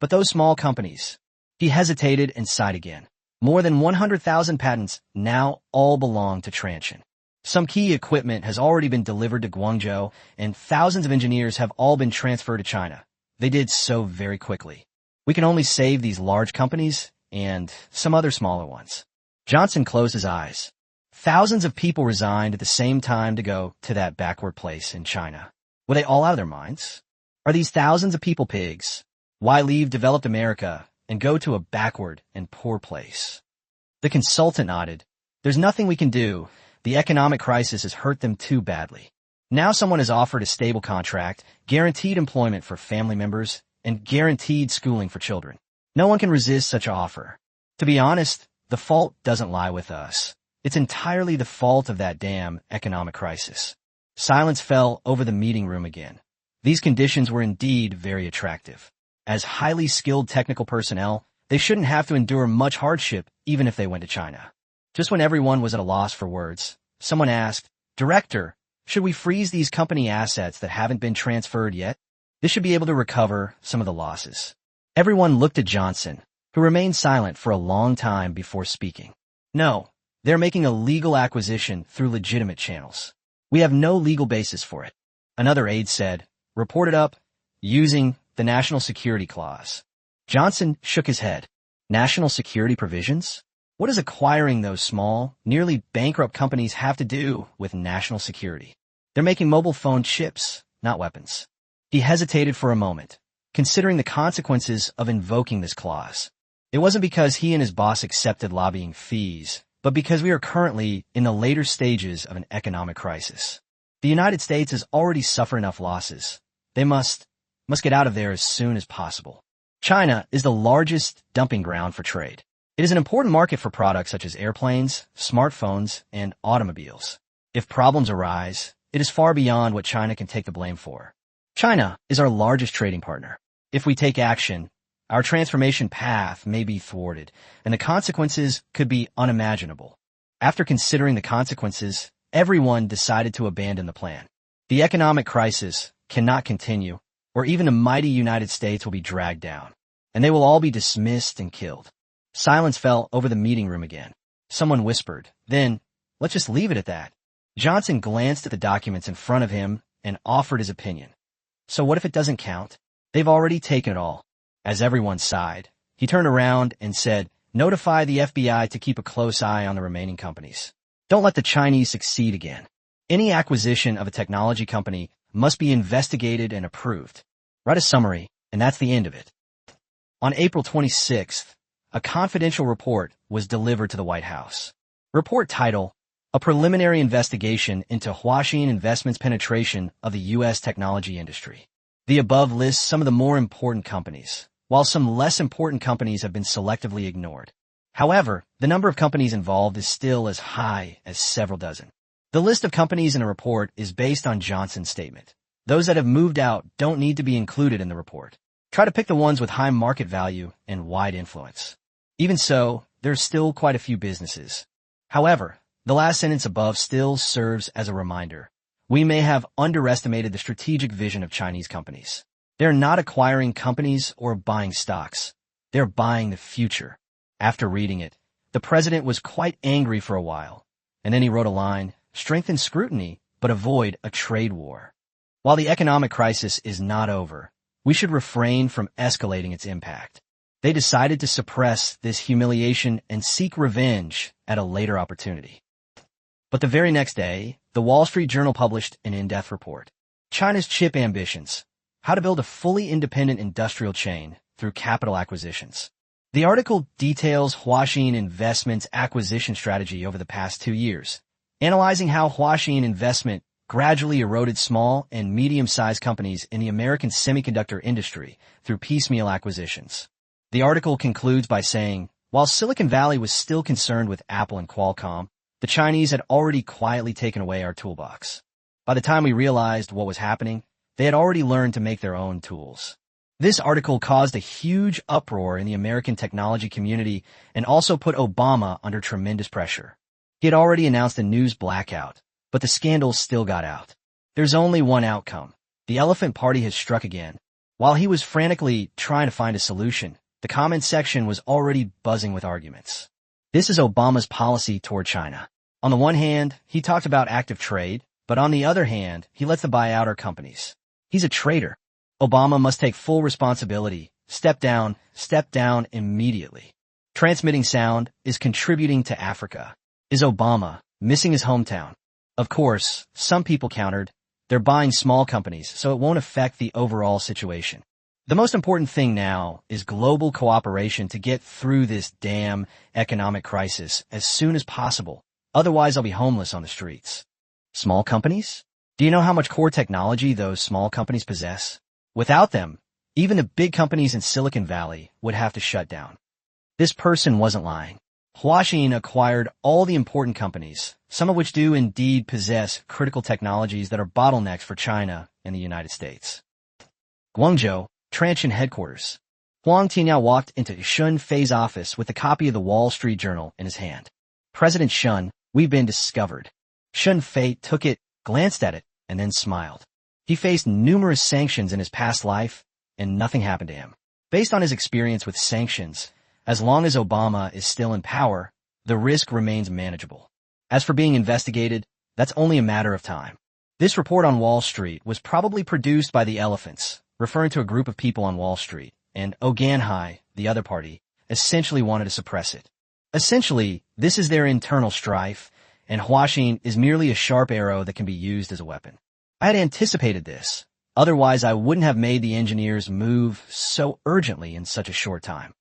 But those small companies. He hesitated and sighed again. More than 100,000 patents now all belong to Transsion. Some key equipment has already been delivered to Guangzhou, and thousands of engineers have all been transferred to China. They did so very quickly. We can only save these large companies and some other smaller ones. Johnson closed his eyes. Thousands of people resigned at the same time to go to that backward place in China. Were they all out of their minds? Are these thousands of people pigs? Why leave developed America and go to a backward and poor place? The consultant nodded. There's nothing we can do. The economic crisis has hurt them too badly. Now someone is offered a stable contract, guaranteed employment for family members, and guaranteed schooling for children. No one can resist such an offer. To be honest, the fault doesn't lie with us. It's entirely the fault of that damn economic crisis. Silence fell over the meeting room again. These conditions were indeed very attractive. As highly skilled technical personnel, they shouldn't have to endure much hardship even if they went to China. Just when everyone was at a loss for words, someone asked, "Director, should we freeze these company assets that haven't been transferred yet? This should be able to recover some of the losses." Everyone looked at Johnson, who remained silent for a long time before speaking. "No, they're making a legal acquisition through legitimate channels. We have no legal basis for it." Another aide said, "Report it up using the National Security Clause." Johnson shook his head. National security provisions? What does acquiring those small, nearly bankrupt companies have to do with national security? They're making mobile phone chips, not weapons. He hesitated for a moment, considering the consequences of invoking this clause. It wasn't because he and his boss accepted lobbying fees, but because we are currently in the later stages of an economic crisis. The United States has already suffered enough losses. They must get out of there as soon as possible. China is the largest dumping ground for trade. It is an important market for products such as airplanes, smartphones, and automobiles. If problems arise, it is far beyond what China can take the blame for. China is our largest trading partner. If we take action, our transformation path may be thwarted, and the consequences could be unimaginable. After considering the consequences, everyone decided to abandon the plan. The economic crisis cannot continue, or even the mighty United States will be dragged down, and they will all be dismissed and killed. Silence fell over the meeting room again. Someone whispered, "Then, let's just leave it at that." Johnson glanced at the documents in front of him and offered his opinion. "So what if it doesn't count? They've already taken it all." As everyone sighed, he turned around and said, "Notify the FBI to keep a close eye on the remaining companies. Don't let the Chinese succeed again. Any acquisition of a technology company must be investigated and approved. Write a summary, and that's the end of it." On April 26th, a confidential report was delivered to the White House. Report title, "A Preliminary Investigation into Huaxin Investments' Penetration of the U.S. Technology Industry." The above lists some of the more important companies, while some less important companies have been selectively ignored. However, the number of companies involved is still as high as several dozen. The list of companies in the report is based on Johnson's statement. Those that have moved out don't need to be included in the report. Try to pick the ones with high market value and wide influence. Even so, there's still quite a few businesses. However, the last sentence above still serves as a reminder. We may have underestimated the strategic vision of Chinese companies. They're not acquiring companies or buying stocks. They're buying the future. After reading it, the president was quite angry for a while, and then he wrote a line, "Strengthen scrutiny, but avoid a trade war." While the economic crisis is not over, we should refrain from escalating its impact. They decided to suppress this humiliation and seek revenge at a later opportunity. But the very next day, the Wall Street Journal published an in-depth report. China's chip ambitions, how to build a fully independent industrial chain through capital acquisitions. The article details Huaxin Investment's acquisition strategy over the past 2 years, analyzing how Huaxin Investment gradually eroded small and medium-sized companies in the American semiconductor industry through piecemeal acquisitions. The article concludes by saying, while Silicon Valley was still concerned with Apple and Qualcomm, the Chinese had already quietly taken away our toolbox. By the time we realized what was happening, they had already learned to make their own tools. This article caused a huge uproar in the American technology community and also put Obama under tremendous pressure. He had already announced a news blackout, but the scandal still got out. There's only one outcome. The elephant party has struck again. While he was frantically trying to find a solution, the comment section was already buzzing with arguments. This is Obama's policy toward China. On the one hand, he talked about active trade, but on the other hand, he lets them buy out our companies. He's a traitor. Obama must take full responsibility. Step down immediately. Transmitting sound is contributing to Africa. Is Obama missing his hometown? Of course, some people countered, they're buying small companies, so it won't affect the overall situation. The most important thing now is global cooperation to get through this damn economic crisis as soon as possible. Otherwise, I'll be homeless on the streets. Small companies? Do you know how much core technology those small companies possess? Without them, even the big companies in Silicon Valley would have to shut down. This person wasn't lying. Huaxin acquired all the important companies, some of which do indeed possess critical technologies that are bottlenecks for China and the United States. Guangzhou, Transsion headquarters. Huang Tianyao walked into Shun Fei's office with a copy of the Wall Street Journal in his hand. President Shun, we've been discovered. Shun Fei took it, glanced at it, and then smiled. He faced numerous sanctions in his past life, and nothing happened to him. Based on his experience with sanctions, as long as Obama is still in power, the risk remains manageable. As for being investigated, that's only a matter of time. This report on Wall Street was probably produced by the elephants, referring to a group of people on Wall Street, and Oganhai, the other party, essentially wanted to suppress it. Essentially, this is their internal strife, and Huaxin is merely a sharp arrow that can be used as a weapon. I had anticipated this. Otherwise, I wouldn't have made the engineers move so urgently in such a short time.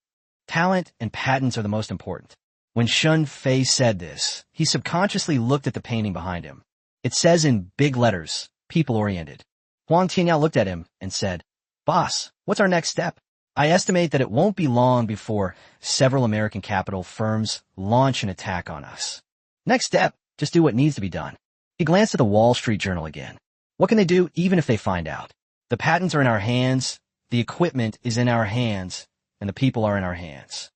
Talent and patents are the most important. When Shun Fei said this, he subconsciously looked at the painting behind him. It says in big letters, people-oriented. Huang Tianyao looked at him and said, "Boss, what's our next step?" I estimate that it won't be long before several American capital firms launch an attack on us. Next step, just do what needs to be done. He glanced at the Wall Street Journal again. What can they do even if they find out? The patents are in our hands, the equipment is in our hands, and the people are in our hands.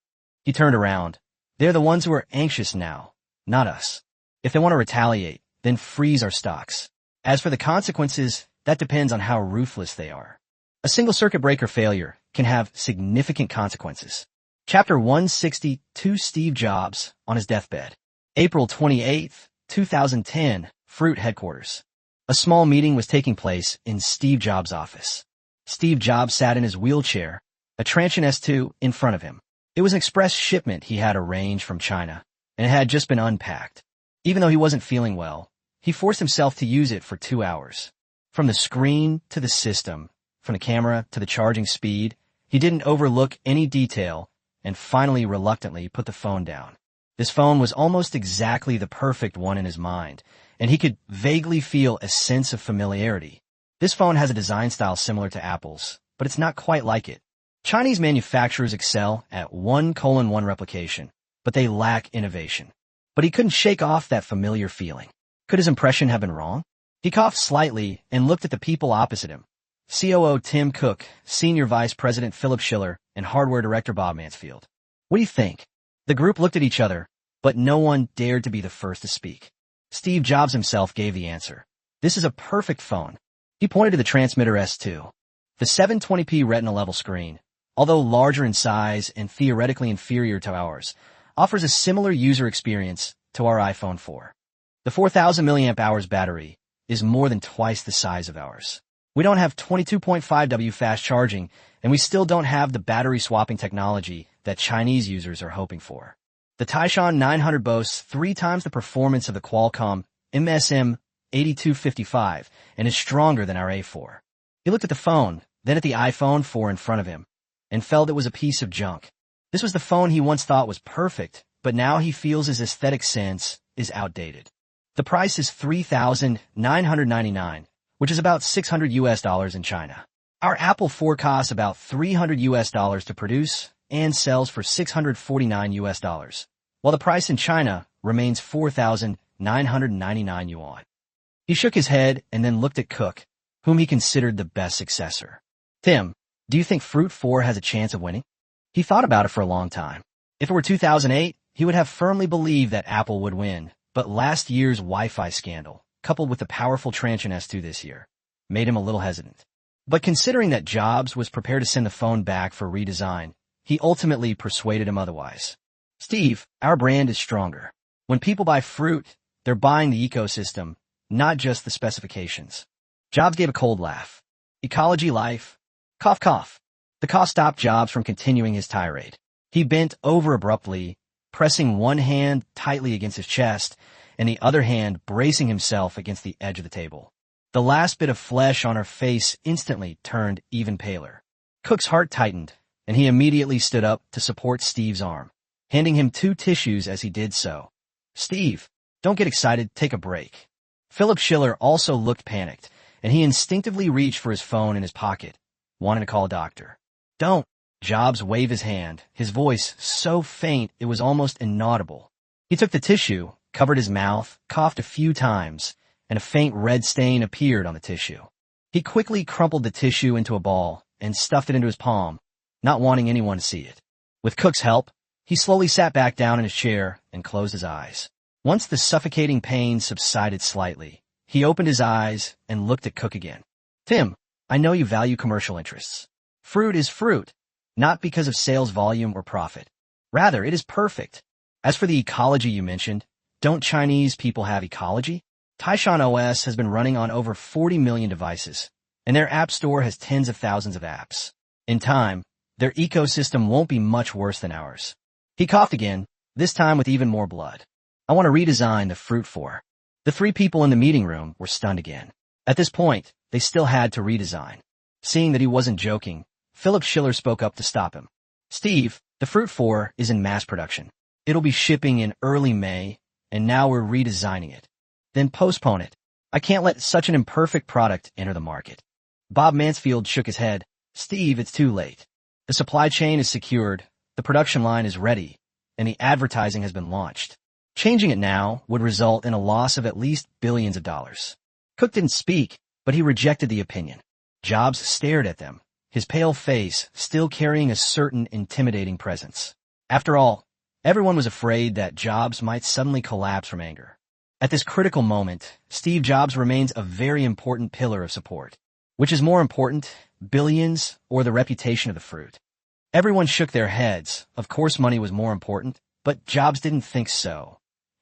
He turned around. They're the ones who are anxious now, not us. If they want to retaliate, then freeze our stocks. As for the consequences, that depends on how ruthless they are. A single circuit breaker failure can have significant consequences. Chapter 162, Steve Jobs on his deathbed. April 28, 2010, Fruit headquarters. A small meeting was taking place in Steve Jobs' office. Steve Jobs sat in his wheelchair, a Transsion S2 in front of him. It was an express shipment he had arranged from China, and it had just been unpacked. Even though he wasn't feeling well, he forced himself to use it for 2 hours. From the screen to the system, from the camera to the charging speed, he didn't overlook any detail and finally reluctantly put the phone down. This phone was almost exactly the perfect one in his mind, and he could vaguely feel a sense of familiarity. This phone has a design style similar to Apple's, but it's not quite like it. Chinese manufacturers excel at 1:1 replication, but they lack innovation. But he couldn't shake off that familiar feeling. Could his impression have been wrong? He coughed slightly and looked at the people opposite him. COO Tim Cook, Senior Vice President Philip Schiller, and Hardware Director Bob Mansfield. What do you think? The group looked at each other, but no one dared to be the first to speak. Steve Jobs himself gave the answer. This is a perfect phone. He pointed to the Transmitter S2. The 720p Retina-level screen, although larger in size and theoretically inferior to ours, offers a similar user experience to our iPhone 4. The 4,000 mAh battery is more than twice the size of ours. We don't have 22.5W fast charging, and we still don't have the battery swapping technology that Chinese users are hoping for. The Taishan 900 boasts 3 times the performance of the Qualcomm MSM 8255 and is stronger than our A4. He looked at the phone, then at the iPhone 4 in front of him, and felt it was a piece of junk. This was the phone he once thought was perfect, but now he feels his aesthetic sense is outdated. The price is $3,999, which is about $600 in China. Our Apple 4 costs about $300 to produce and sells for $649, while the price in China remains 4,999 yuan. He shook his head and then looked at Cook, whom he considered the best successor. Tim, do you think Fruit 4 has a chance of winning? He thought about it for a long time. If it were 2008, he would have firmly believed that Apple would win, but last year's Wi-Fi scandal, coupled with the powerful Transsion S2 this year, made him a little hesitant. But considering that Jobs was prepared to send the phone back for redesign, he ultimately persuaded him otherwise. Steve, our brand is stronger. When people buy Fruit, they're buying the ecosystem, not just the specifications. Jobs gave a cold laugh. Ecology life. Cough cough. The cough stopped Jobs from continuing his tirade. He bent over abruptly, pressing one hand tightly against his chest and the other hand bracing himself against the edge of the table. The last bit of flesh on her face instantly turned even paler. Cook's heart tightened, and he immediately stood up to support Steve's arm, handing him 2 tissues as he did so. Steve, don't get excited, take a break. Philip Schiller also looked panicked, and he instinctively reached for his phone in his pocket, wanting to call a doctor. Don't. Jobs waved his hand, his voice so faint it was almost inaudible. He took the tissue, covered his mouth, coughed a few times, and a faint red stain appeared on the tissue. He quickly crumpled the tissue into a ball and stuffed it into his palm, not wanting anyone to see it. With Cook's help, he slowly sat back down in his chair and closed his eyes. Once the suffocating pain subsided slightly, he opened his eyes and looked at Cook again. Tim, I know you value commercial interests. Fruit is fruit, not because of sales volume or profit. Rather, it is perfect. As for the ecology you mentioned, don't Chinese people have ecology? Taishan OS has been running on over 40 million devices, and their app store has tens of thousands of apps. In time, their ecosystem won't be much worse than ours. He coughed again, this time with even more blood. I want to redesign the Fruit 4. The 3 people in the meeting room were stunned again. At this point, they still had to redesign. Seeing that he wasn't joking, Philip Schiller spoke up to stop him. Steve, the Fruit 4 is in mass production. It'll be shipping in early May, and now we're redesigning it. Then postpone it. I can't let such an imperfect product enter the market. Bob Mansfield shook his head. Steve, it's too late. The supply chain is secured, the production line is ready, and the advertising has been launched. Changing it now would result in a loss of at least billions of dollars. Cook didn't speak, but he rejected the opinion. Jobs stared at them, his pale face still carrying a certain intimidating presence. After all, everyone was afraid that Jobs might suddenly collapse from anger. At this critical moment, Steve Jobs remains a very important pillar of support. Which is more important, billions or the reputation of the fruit? Everyone shook their heads. Of course money was more important, but Jobs didn't think so.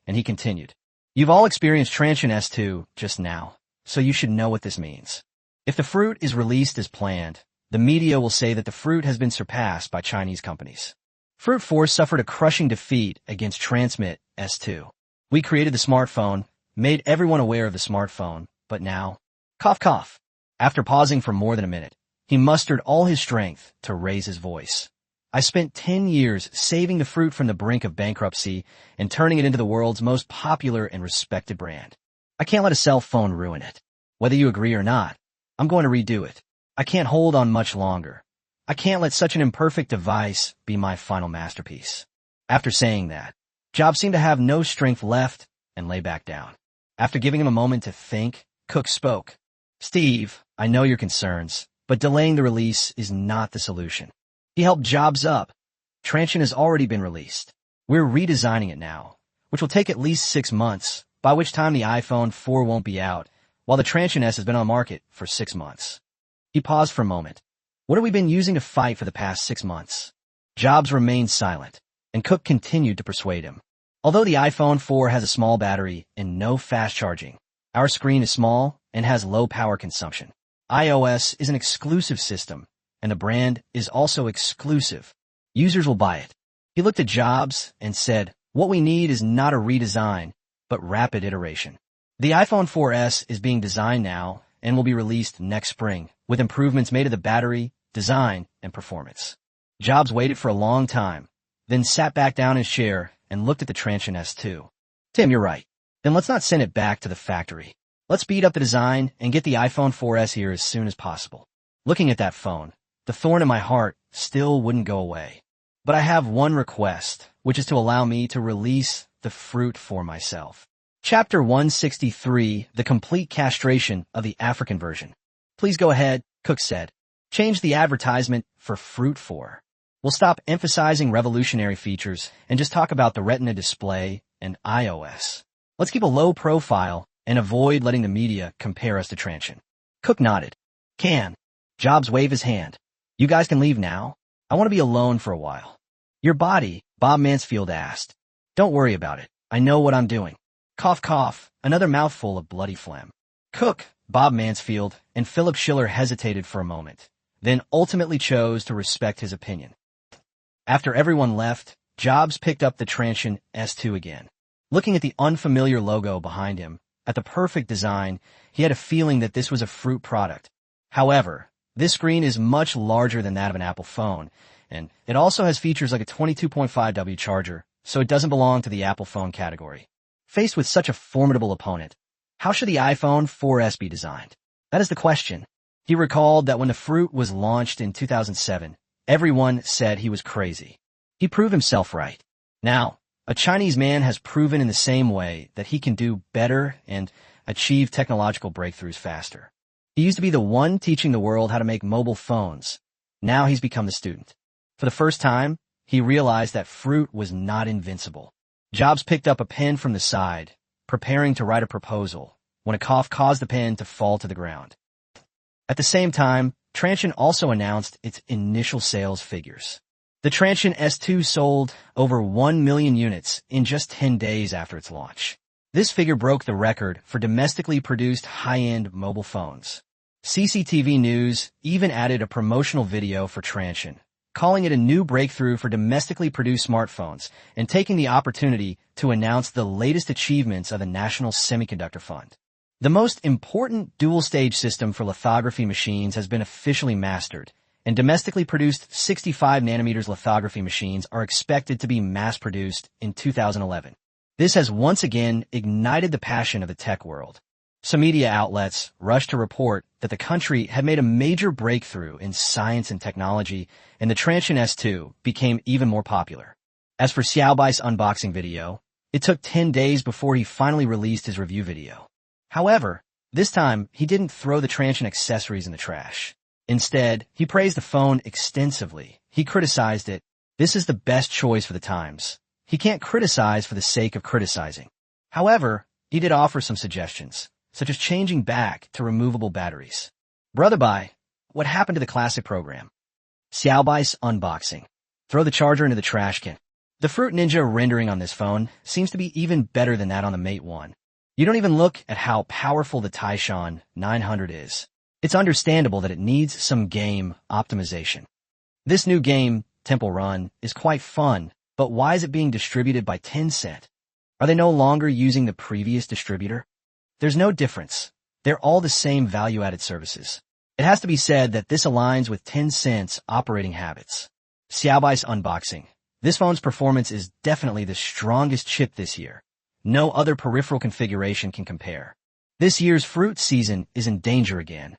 And he continued. You've all experienced Transsion S2 just now, so you should know what this means. If the fruit is released as planned, the media will say that the fruit has been surpassed by Chinese companies. Fruit 4 suffered a crushing defeat against Transmit S2. We created the smartphone, made everyone aware of the smartphone, but now, cough cough. After pausing for more than a minute, he mustered all his strength to raise his voice. I spent 10 years saving the fruit from the brink of bankruptcy and turning it into the world's most popular and respected brand. I can't let a cell phone ruin it. Whether you agree or not, I'm going to redo it. I can't hold on much longer. I can't let such an imperfect device be my final masterpiece. After saying that, Jobs seemed to have no strength left and lay back down. After giving him a moment to think, Cook spoke. Steve, I know your concerns, but delaying the release is not the solution. He helped Jobs up. Transsion has already been released. We're redesigning it now, which will take at least 6 months, by which time the iPhone 4 won't be out, while the Transsion S has been on the market for 6 months. He paused for a moment. What have we been using to fight for the past 6 months? Jobs remained silent, and Cook continued to persuade him. Although the iPhone 4 has a small battery and no fast charging, our screen is small and has low power consumption. iOS is an exclusive system, and the brand is also exclusive. Users will buy it. He looked at Jobs and said, what we need is not a redesign, but rapid iteration. The iPhone 4S is being designed now and will be released next spring, with improvements made to the battery, design, and performance. Jobs waited for a long time, then sat back down in his chair and looked at the Transsion S2. Tim, you're right. Then let's not send it back to the factory. Let's speed up the design and get the iPhone 4S here as soon as possible. Looking at that phone, the thorn in my heart still wouldn't go away. But I have one request, which is to allow me to release the fruit for myself. Chapter 163, The Complete Castration of the African Version. Please go ahead, Cook said. Change the advertisement for Fruit 4. We'll stop emphasizing revolutionary features and just talk about the Retina display and iOS. Let's keep a low profile and avoid letting the media compare us to Transsion. Cook nodded. Can. Jobs waved his hand. You guys can leave now. I want to be alone for a while. Your body, Bob Mansfield asked. Don't worry about it. I know what I'm doing. Cough cough, another mouthful of bloody phlegm. Cook, Bob Mansfield, and Philip Schiller hesitated for a moment, then ultimately chose to respect his opinion. After everyone left, Jobs picked up the Transsion S2 again. Looking at the unfamiliar logo behind him, at the perfect design, he had a feeling that this was a fruit product. However, This screen is much larger than that of an Apple phone, and it also has features like a 22.5W charger, so it doesn't belong to the Apple phone category. Faced with such a formidable opponent, how should the iPhone 4S be designed? That is the question. He recalled that when the Fruit was launched in 2007, everyone said he was crazy. He proved himself right. Now, a Chinese man has proven in the same way that he can do better and achieve technological breakthroughs faster. He used to be the one teaching the world how to make mobile phones. Now he's become the student. For the first time, he realized that Fruit was not invincible. Jobs picked up a pen from the side, preparing to write a proposal, when a cough caused the pen to fall to the ground. At the same time, Transsion also announced its initial sales figures. The Transsion S2 sold over 1 million units in just 10 days after its launch. This figure broke the record for domestically produced high-end mobile phones. CCTV News even added a promotional video for Transsion, calling it a new breakthrough for domestically produced smartphones and taking the opportunity to announce the latest achievements of the National Semiconductor Fund. The most important dual-stage system for lithography machines has been officially mastered, and domestically produced 65nm lithography machines are expected to be mass-produced in 2011. This has once again ignited the passion of the tech world. Some media outlets rushed to report that the country had made a major breakthrough in science and technology, and the Transsion S2 became even more popular. As for Xiaobai's unboxing video, it took 10 days before he finally released his review video. However, this time he didn't throw the Transsion accessories in the trash. Instead, he praised the phone extensively. He criticized it. This is the best choice for the times. He can't criticize for the sake of criticizing. However, he did offer some suggestions, such as changing back to removable batteries. Brother Bai, what happened to the classic program? Xiaobai's unboxing. Throw the charger into the trash can. The Fruit Ninja rendering on this phone seems to be even better than that on the Mate 1. You don't even look at how powerful the Taishan 900 is. It's understandable that it needs some game optimization. This new game, Temple Run, is quite fun, but why is it being distributed by Tencent? Are they no longer using the previous distributor? There's no difference. They're all the same value-added services. It has to be said that this aligns with Tencent's operating habits. Xiaobai's unboxing. This phone's performance is definitely the strongest chip this year. No other peripheral configuration can compare. This year's Fruit season is in danger again.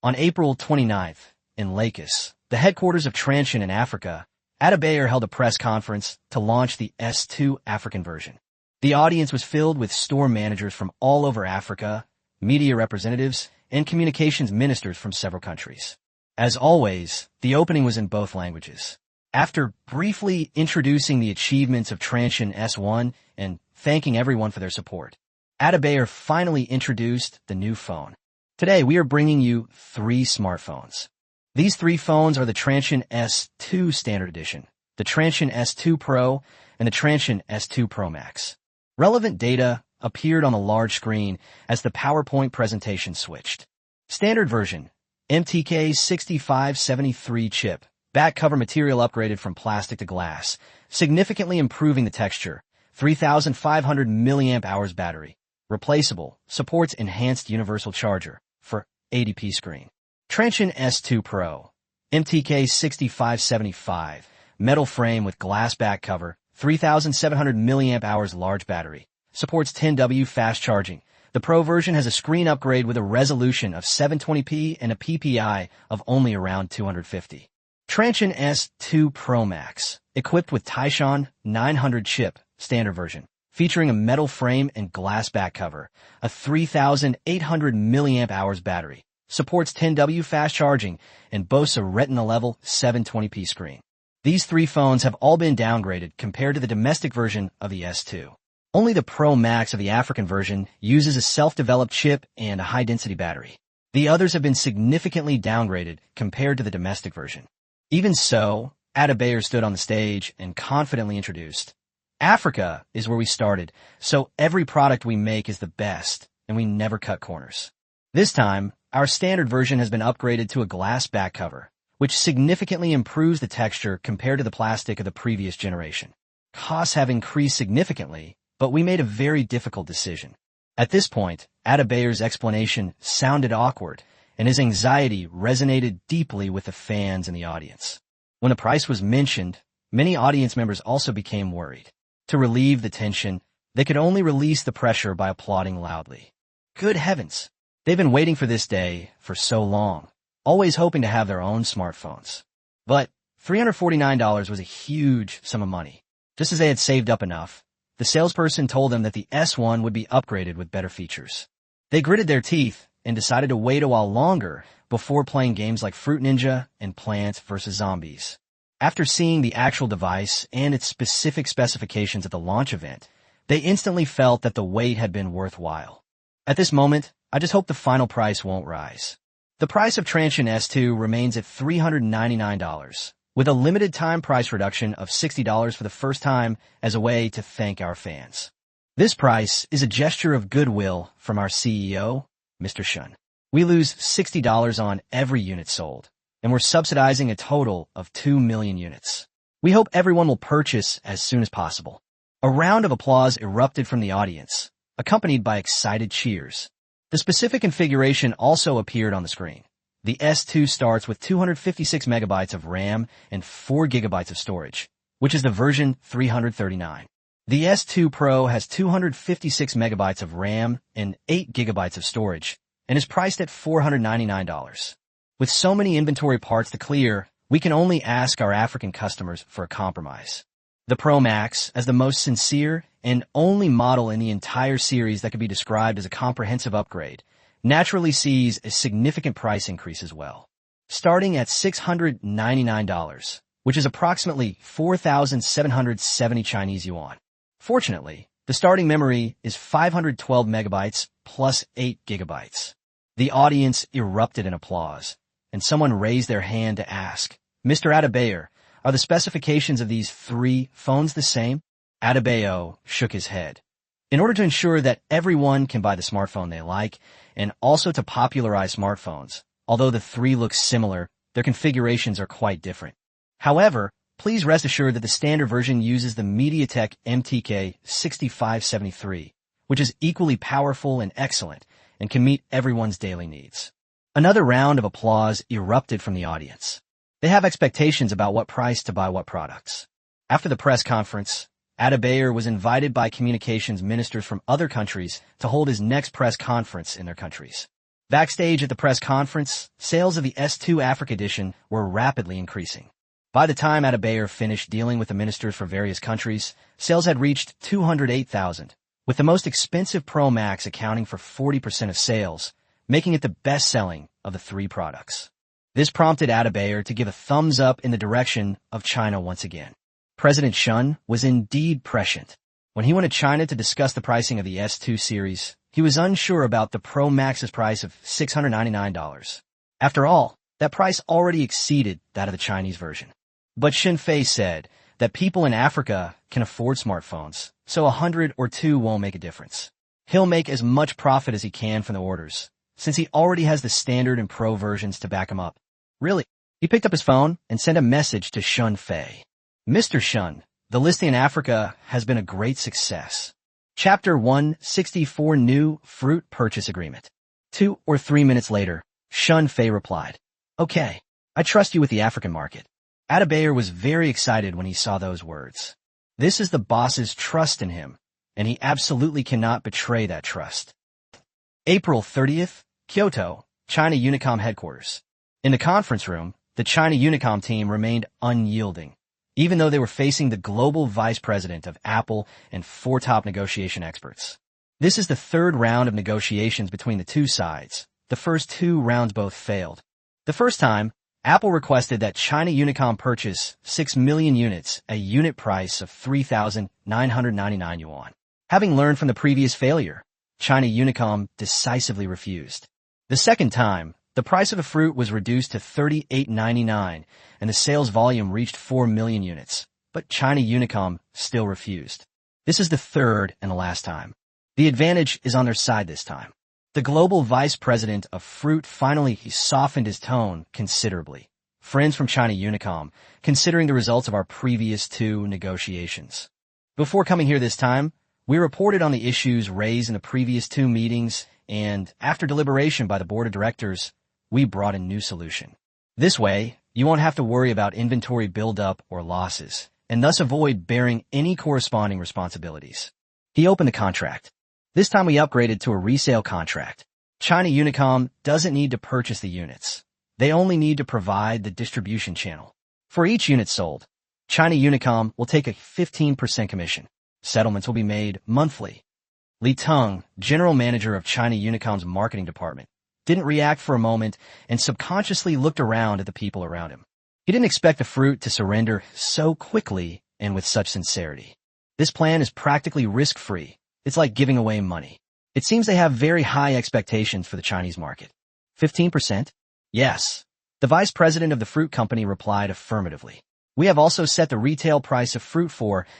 On April 29th, in Lagos, the headquarters of Transsion in Africa, Adebayor held a press conference to launch the S2 African version. The audience was filled with store managers from all over Africa, media representatives, and communications ministers from several countries. As always, the opening was in both languages. After briefly introducing the achievements of Transsion S1 and thanking everyone for their support, Adebayor finally introduced the new phone. Today, we are bringing you 3 smartphones. These 3 phones are the Transsion S2 Standard Edition, the Transsion S2 Pro, and the Transsion S2 Pro Max. Relevant data appeared on the large screen as the PowerPoint presentation switched. Standard version, MTK 6573 chip, back cover material upgraded from plastic to glass, significantly improving the texture, 3,500 mAh battery, replaceable, supports enhanced universal charger for 80p screen. Transsion S2 Pro, MTK 6575, metal frame with glass back cover, 3,700 mAh large battery, supports 10W fast charging. The Pro version has a screen upgrade with a resolution of 720p and a PPI of only around 250. Transsion S2 Pro Max, equipped with Taishan 900 chip, standard version, featuring a metal frame and glass back cover, a 3,800 mAh battery, supports 10W fast charging, and boasts a Retina-level 720p screen. These 3 phones have all been downgraded compared to the domestic version of the S2. Only the Pro Max of the African version uses a self-developed chip and a high-density battery. The others have been significantly downgraded compared to the domestic version. Even so, Adebayor stood on the stage and confidently introduced, Africa is where we started, so every product we make is the best, and we never cut corners. This time, our standard version has been upgraded to a glass back cover, which significantly improves the texture compared to the plastic of the previous generation. Costs have increased significantly, but we made a very difficult decision. At this point, Adebayor's explanation sounded awkward, and his anxiety resonated deeply with the fans in the audience. When the price was mentioned, many audience members also became worried. To relieve the tension, they could only release the pressure by applauding loudly. Good heavens! They've been waiting for this day for so long, always hoping to have their own smartphones. But $349 was a huge sum of money. Just as they had saved up enough, the salesperson told them that the S1 would be upgraded with better features. They gritted their teeth and decided to wait a while longer before playing games like Fruit Ninja and Plants vs. Zombies. After seeing the actual device and its specific specifications at the launch event, they instantly felt that the wait had been worthwhile. At this moment, I just hope the final price won't rise. The price of Transsion S2 remains at $399, with a limited time price reduction of $60 for the first time as a way to thank our fans. This price is a gesture of goodwill from our CEO, Mr. Shun. We lose $60 on every unit sold, and we're subsidizing a total of 2 million units. We hope everyone will purchase as soon as possible. A round of applause erupted from the audience, accompanied by excited cheers. The specific configuration also appeared on the screen. The S2 starts with 256 megabytes of RAM and 4 gigabytes of storage, which is the version 339. The S2 Pro has 256 megabytes of RAM and 8 gigabytes of storage, and is priced at $499. With so many inventory parts to clear, we can only ask our African customers for a compromise. The Pro Max, as the most sincere and only model in the entire series that could be described as a comprehensive upgrade, naturally sees a significant price increase as well. Starting at $699, which is approximately 4,770 Chinese yuan. Fortunately, the starting memory is 512 megabytes plus 8 gigabytes. The audience erupted in applause, and someone raised their hand to ask, "Mr. Adebayor, are the specifications of these 3 phones the same?" Adebayo shook his head. In order to ensure that everyone can buy the smartphone they like, and also to popularize smartphones, although the 3 look similar, their configurations are quite different. However, please rest assured that the standard version uses the MediaTek MTK 6573, which is equally powerful and excellent, and can meet everyone's daily needs. Another round of applause erupted from the audience. They have expectations about what price to buy what products. After the press conference, Adebayor was invited by communications ministers from other countries to hold his next press conference in their countries. Backstage at the press conference, sales of the S2 Africa edition were rapidly increasing. By the time Adebayor finished dealing with the ministers for various countries, sales had reached 208,000, with the most expensive Pro Max accounting for 40% of sales, making it the best-selling of the 3 products. This prompted Adebayor to give a thumbs up in the direction of China once again. President Shun was indeed prescient. When he went to China to discuss the pricing of the S2 series, he was unsure about the Pro Max's price of $699. After all, that price already exceeded that of the Chinese version. But Shin Fei said that people in Africa can afford smartphones, so 100 or 2 won't make a difference. He'll make as much profit as he can from the orders, since he already has the standard and Pro versions to back him up. Really? He picked up his phone and sent a message to Shun Fei. "Mr. Shun, the listing in Africa has been a great success. Chapter 164 New Fruit Purchase Agreement." 2 or 3 minutes later, Shun Fei replied, "Okay, I trust you with the African market." Adebayor was very excited when he saw those words. This is the boss's trust in him, and he absolutely cannot betray that trust. April 30th, Kyoto, China Unicom headquarters. In the conference room, the China Unicom team remained unyielding, even though they were facing the global vice president of Apple and 4 top negotiation experts. This is the 3rd round of negotiations between the 2 sides. The first 2 rounds both failed. The first time, Apple requested that China Unicom purchase 6 million units at a unit price of 3,999 yuan. Having learned from the previous failure, China Unicom decisively refused. The second time, the price of the fruit was reduced to $38.99, and the sales volume reached 4 million units, but China Unicom still refused. This is the 3rd and the last time. The advantage is on their side this time. The global vice president of fruit finally softened his tone considerably. "Friends from China Unicom, considering the results of our previous 2 negotiations. Before coming here this time, we reported on the issues raised in the previous 2 meetings, and after deliberation by the board of directors, we brought a new solution. This way, you won't have to worry about inventory buildup or losses, and thus avoid bearing any corresponding responsibilities. He opened the contract. This time we upgraded to a resale contract. China Unicom doesn't need to purchase the units. They only need to provide the distribution channel. For each unit sold, China Unicom will take a 15% commission. Settlements will be made monthly. Li Teng, general manager of China Unicom's marketing department, didn't react for a moment and subconsciously looked around at the people around him. He didn't expect the fruit to surrender so quickly and with such sincerity. This plan is practically risk-free. It's like giving away money. It seems they have very high expectations for the Chinese market. 15%? Yes. The vice president of the fruit company replied affirmatively. We have also set the retail price of fruit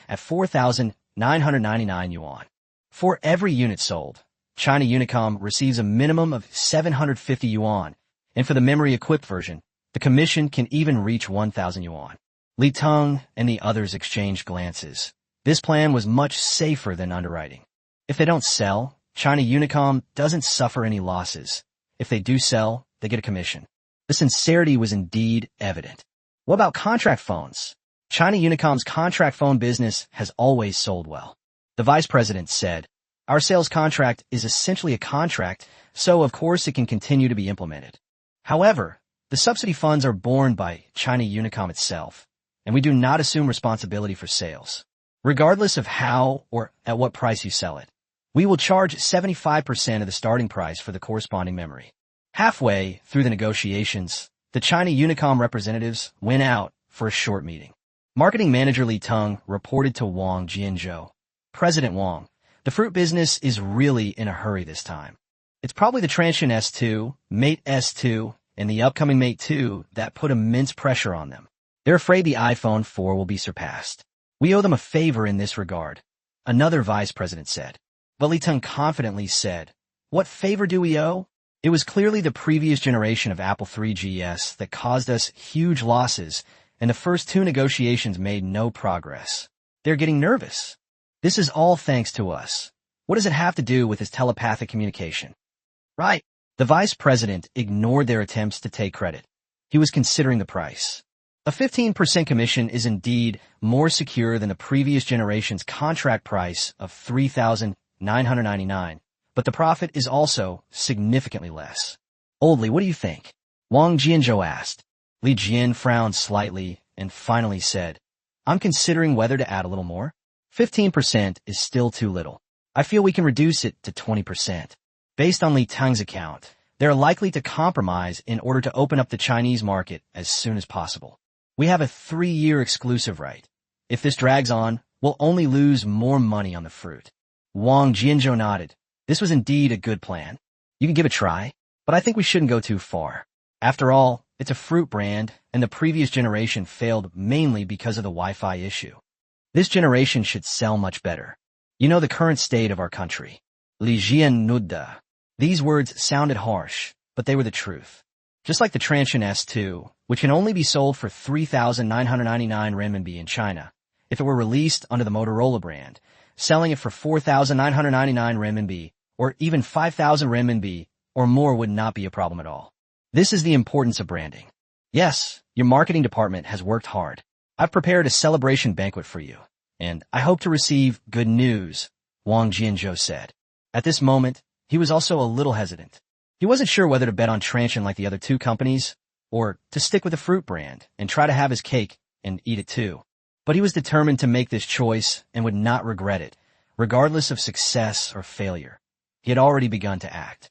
at 4,999 yuan. For every unit sold, China Unicom receives a minimum of 750 yuan, and for the memory-equipped version, the commission can even reach 1,000 yuan. Li Teng and the others exchanged glances. This plan was much safer than underwriting. If they don't sell, China Unicom doesn't suffer any losses. If they do sell, they get a commission. The sincerity was indeed evident. What about contract phones? China Unicom's contract phone business has always sold well. The vice president said, "Our sales contract is essentially a contract, so of course it can continue to be implemented. However, the subsidy funds are borne by China Unicom itself, and we do not assume responsibility for sales. Regardless of how or at what price you sell it, we will charge 75% of the starting price for the corresponding memory." Halfway through the negotiations, the China Unicom representatives went out for a short meeting. Marketing manager Li Teng reported to Wang Jianzhou, "President Wang, the fruit business is really in a hurry this time. It's probably the Transsion S2, Mate S2, and the upcoming Mate 2 that put immense pressure on them. They're afraid the iPhone 4 will be surpassed. We owe them a favor in this regard," another vice president said. But Li Teng confidently said, "What favor do we owe? It was clearly the previous generation of Apple 3GS that caused us huge losses, and the first two negotiations made no progress. They're getting nervous. This is all thanks to us. What does it have to do with his telepathic communication?" Right. The vice president ignored their attempts to take credit. He was considering the price. A 15% commission is indeed more secure than the previous generation's contract price of 3,999, but the profit is also significantly less. "Old Li, what do you think?" Wang Jianzhou asked. Li Jian frowned slightly and finally said, "I'm considering whether to add a little more. 15% is still too little. I feel we can reduce it to 20%. Based on Li Teng's account, they're likely to compromise in order to open up the Chinese market as soon as possible. We have a 3-year exclusive right. If this drags on, we'll only lose more money on the fruit." Wang Jianzhou nodded. This was indeed a good plan. You can give it a try, but I think we shouldn't go too far. After all, it's a fruit brand, and the previous generation failed mainly because of the Wi-Fi issue. This generation should sell much better. You know the current state of our country. Li Jian Nudda. These words sounded harsh, but they were the truth. Just like the Transsion S2, which can only be sold for 3,999 renminbi in China, if it were released under the Motorola brand, selling it for 4,999 renminbi, or even 5,000 renminbi, or more would not be a problem at all. This is the importance of branding. Yes, your marketing department has worked hard. I've prepared a celebration banquet for you, and I hope to receive good news, Wang Jianzhou said. At this moment, he was also a little hesitant. He wasn't sure whether to bet on Transsion like the other two companies, or to stick with the fruit brand and try to have his cake and eat it too. But he was determined to make this choice and would not regret it, regardless of success or failure. He had already begun to act.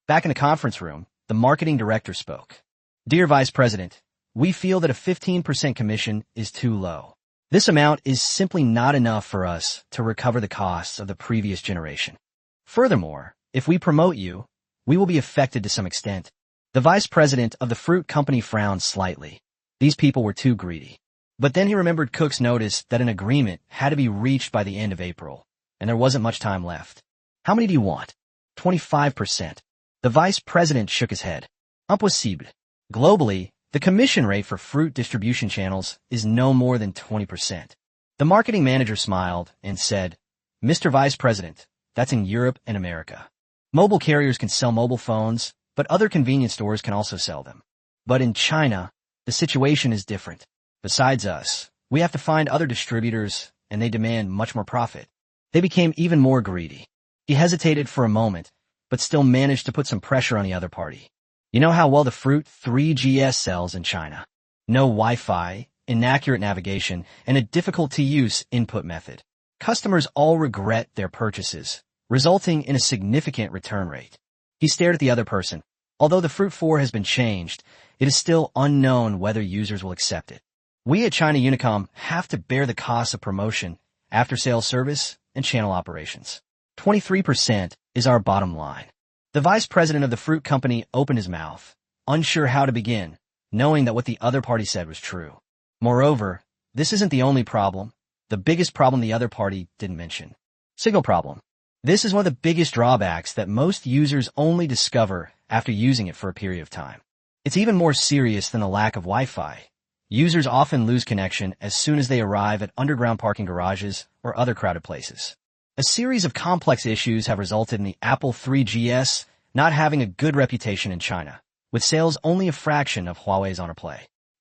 Back in the conference room, the marketing director spoke. "Dear Vice President, we feel that a 15% commission is too low. This amount is simply not enough for us to recover the costs of the previous generation. Furthermore, if we promote you, we will be affected to some extent." The vice president of the fruit company frowned slightly. These people were too greedy. But then he remembered Cook's notice that an agreement had to be reached by the end of April, and there wasn't much time left. "How many do you want?" 25%. The vice president shook his head. Impossible. Globally, the commission rate for fruit distribution channels is no more than 20%. The marketing manager smiled and said, "Mr. Vice President, that's in Europe and America. Mobile carriers can sell mobile phones, but other convenience stores can also sell them. But in China, the situation is different. Besides us, we have to find other distributors, and they demand much more profit. They became even more greedy. He hesitated for a moment, but still managed to put some pressure on the other party. You know how well the Fruit 3GS sells in China? No Wi-Fi, inaccurate navigation, and a difficult-to-use input method. Customers all regret their purchases, resulting in a significant return rate. He stared at the other person. Although the Fruit 4 has been changed, it is still unknown whether users will accept it. We at China Unicom have to bear the costs of promotion, after-sales service, and channel operations. 23% is our bottom line. The vice president of the fruit company opened his mouth, unsure how to begin, knowing that what the other party said was true. Moreover, this isn't the only problem. The biggest problem the other party didn't mention. Signal problem. This is one of the biggest drawbacks that most users only discover after using it for a period of time. It's even more serious than the lack of Wi-Fi. Users often lose connection as soon as they arrive at underground parking garages or other crowded places. A series of complex issues have resulted in the Apple 3GS not having a good reputation in China, with sales only a fraction of Huawei's Honor.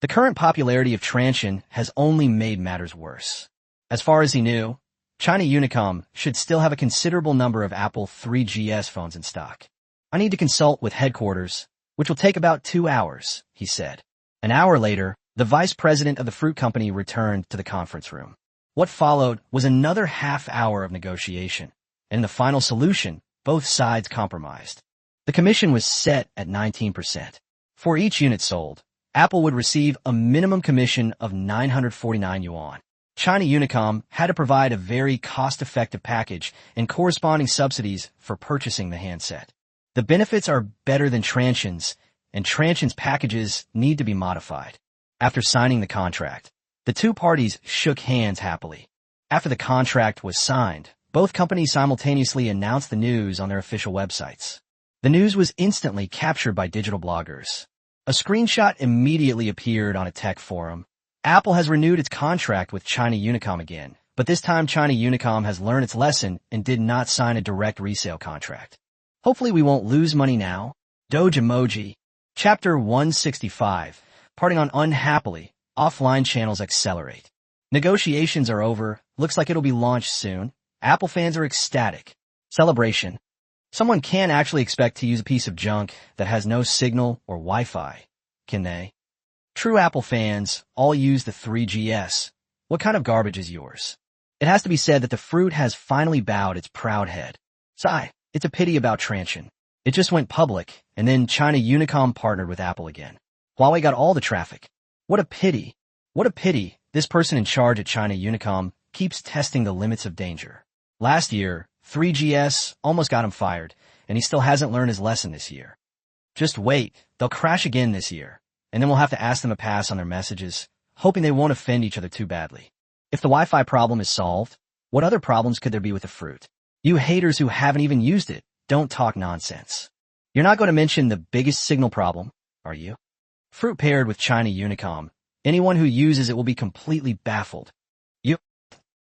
The current popularity of Transsion has only made matters worse. As far as he knew, China Unicom should still have a considerable number of Apple 3GS phones in stock. I need to consult with headquarters, which will take about 2 hours, he said. An hour later, the vice president of the fruit company returned to the conference room. What followed was another half hour of negotiation, and in the final solution, both sides compromised. The commission was set at 19%. For each unit sold, Apple would receive a minimum commission of 949 yuan. China Unicom had to provide a very cost-effective package and corresponding subsidies for purchasing the handset. The benefits are better than Transsion's, and Transsion's packages need to be modified. After signing the contract, the two parties shook hands happily. After the contract was signed, both companies simultaneously announced the news on their official websites. The news was instantly captured by digital bloggers. A screenshot immediately appeared on a tech forum. Apple has renewed its contract with China Unicom again, but this time China Unicom has learned its lesson and did not sign a direct resale contract. Hopefully we won't lose money now. Doge emoji. Chapter 165. Parting on unhappily. Offline channels accelerate. Negotiations are over. Looks like it'll be launched soon. Apple fans are ecstatic. Celebration. Someone can't actually expect to use a piece of junk that has no signal or Wi-Fi, can they? True Apple fans all use the 3GS. What kind of garbage is yours? It has to be said that the fruit has finally bowed its proud head. Sigh, it's a pity about Transsion. It just went public, and then China Unicom partnered with Apple again. Huawei got all the traffic. What a pity. What a pity this person in charge at China Unicom keeps testing the limits of danger. Last year, 3GS almost got him fired, and he still hasn't learned his lesson this year. Just wait, they'll crash again this year, and then we'll have to ask them to pass on their messages, hoping they won't offend each other too badly. If the Wi-Fi problem is solved, what other problems could there be with the fruit? You haters who haven't even used it, don't talk nonsense. You're not going to mention the biggest signal problem, are you? Fruit paired with China Unicom. Anyone who uses it will be completely baffled.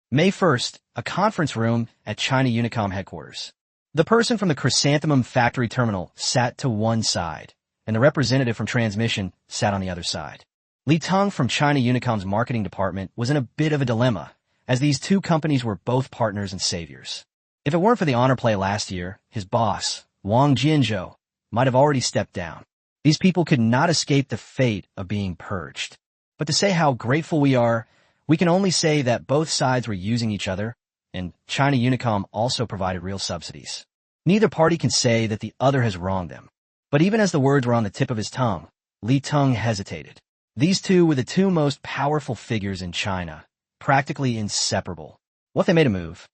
May 1st, a conference room at China Unicom headquarters. The person from the Chrysanthemum factory terminal sat to one side, and the representative from transmission sat on the other side. Li Teng from China Unicom's marketing department was in a bit of a dilemma, as these two companies were both partners and saviors. If it weren't for the honor play last year, his boss, Wang Jianzhou, might have already stepped down. These people could not escape the fate of being purged. But to say how grateful we are, we can only say that both sides were using each other, and China Unicom also provided real subsidies. Neither party can say that the other has wronged them. But even as the words were on the tip of his tongue, Li Teng hesitated. These two were the two most powerful figures in China, practically inseparable. What if they made a move?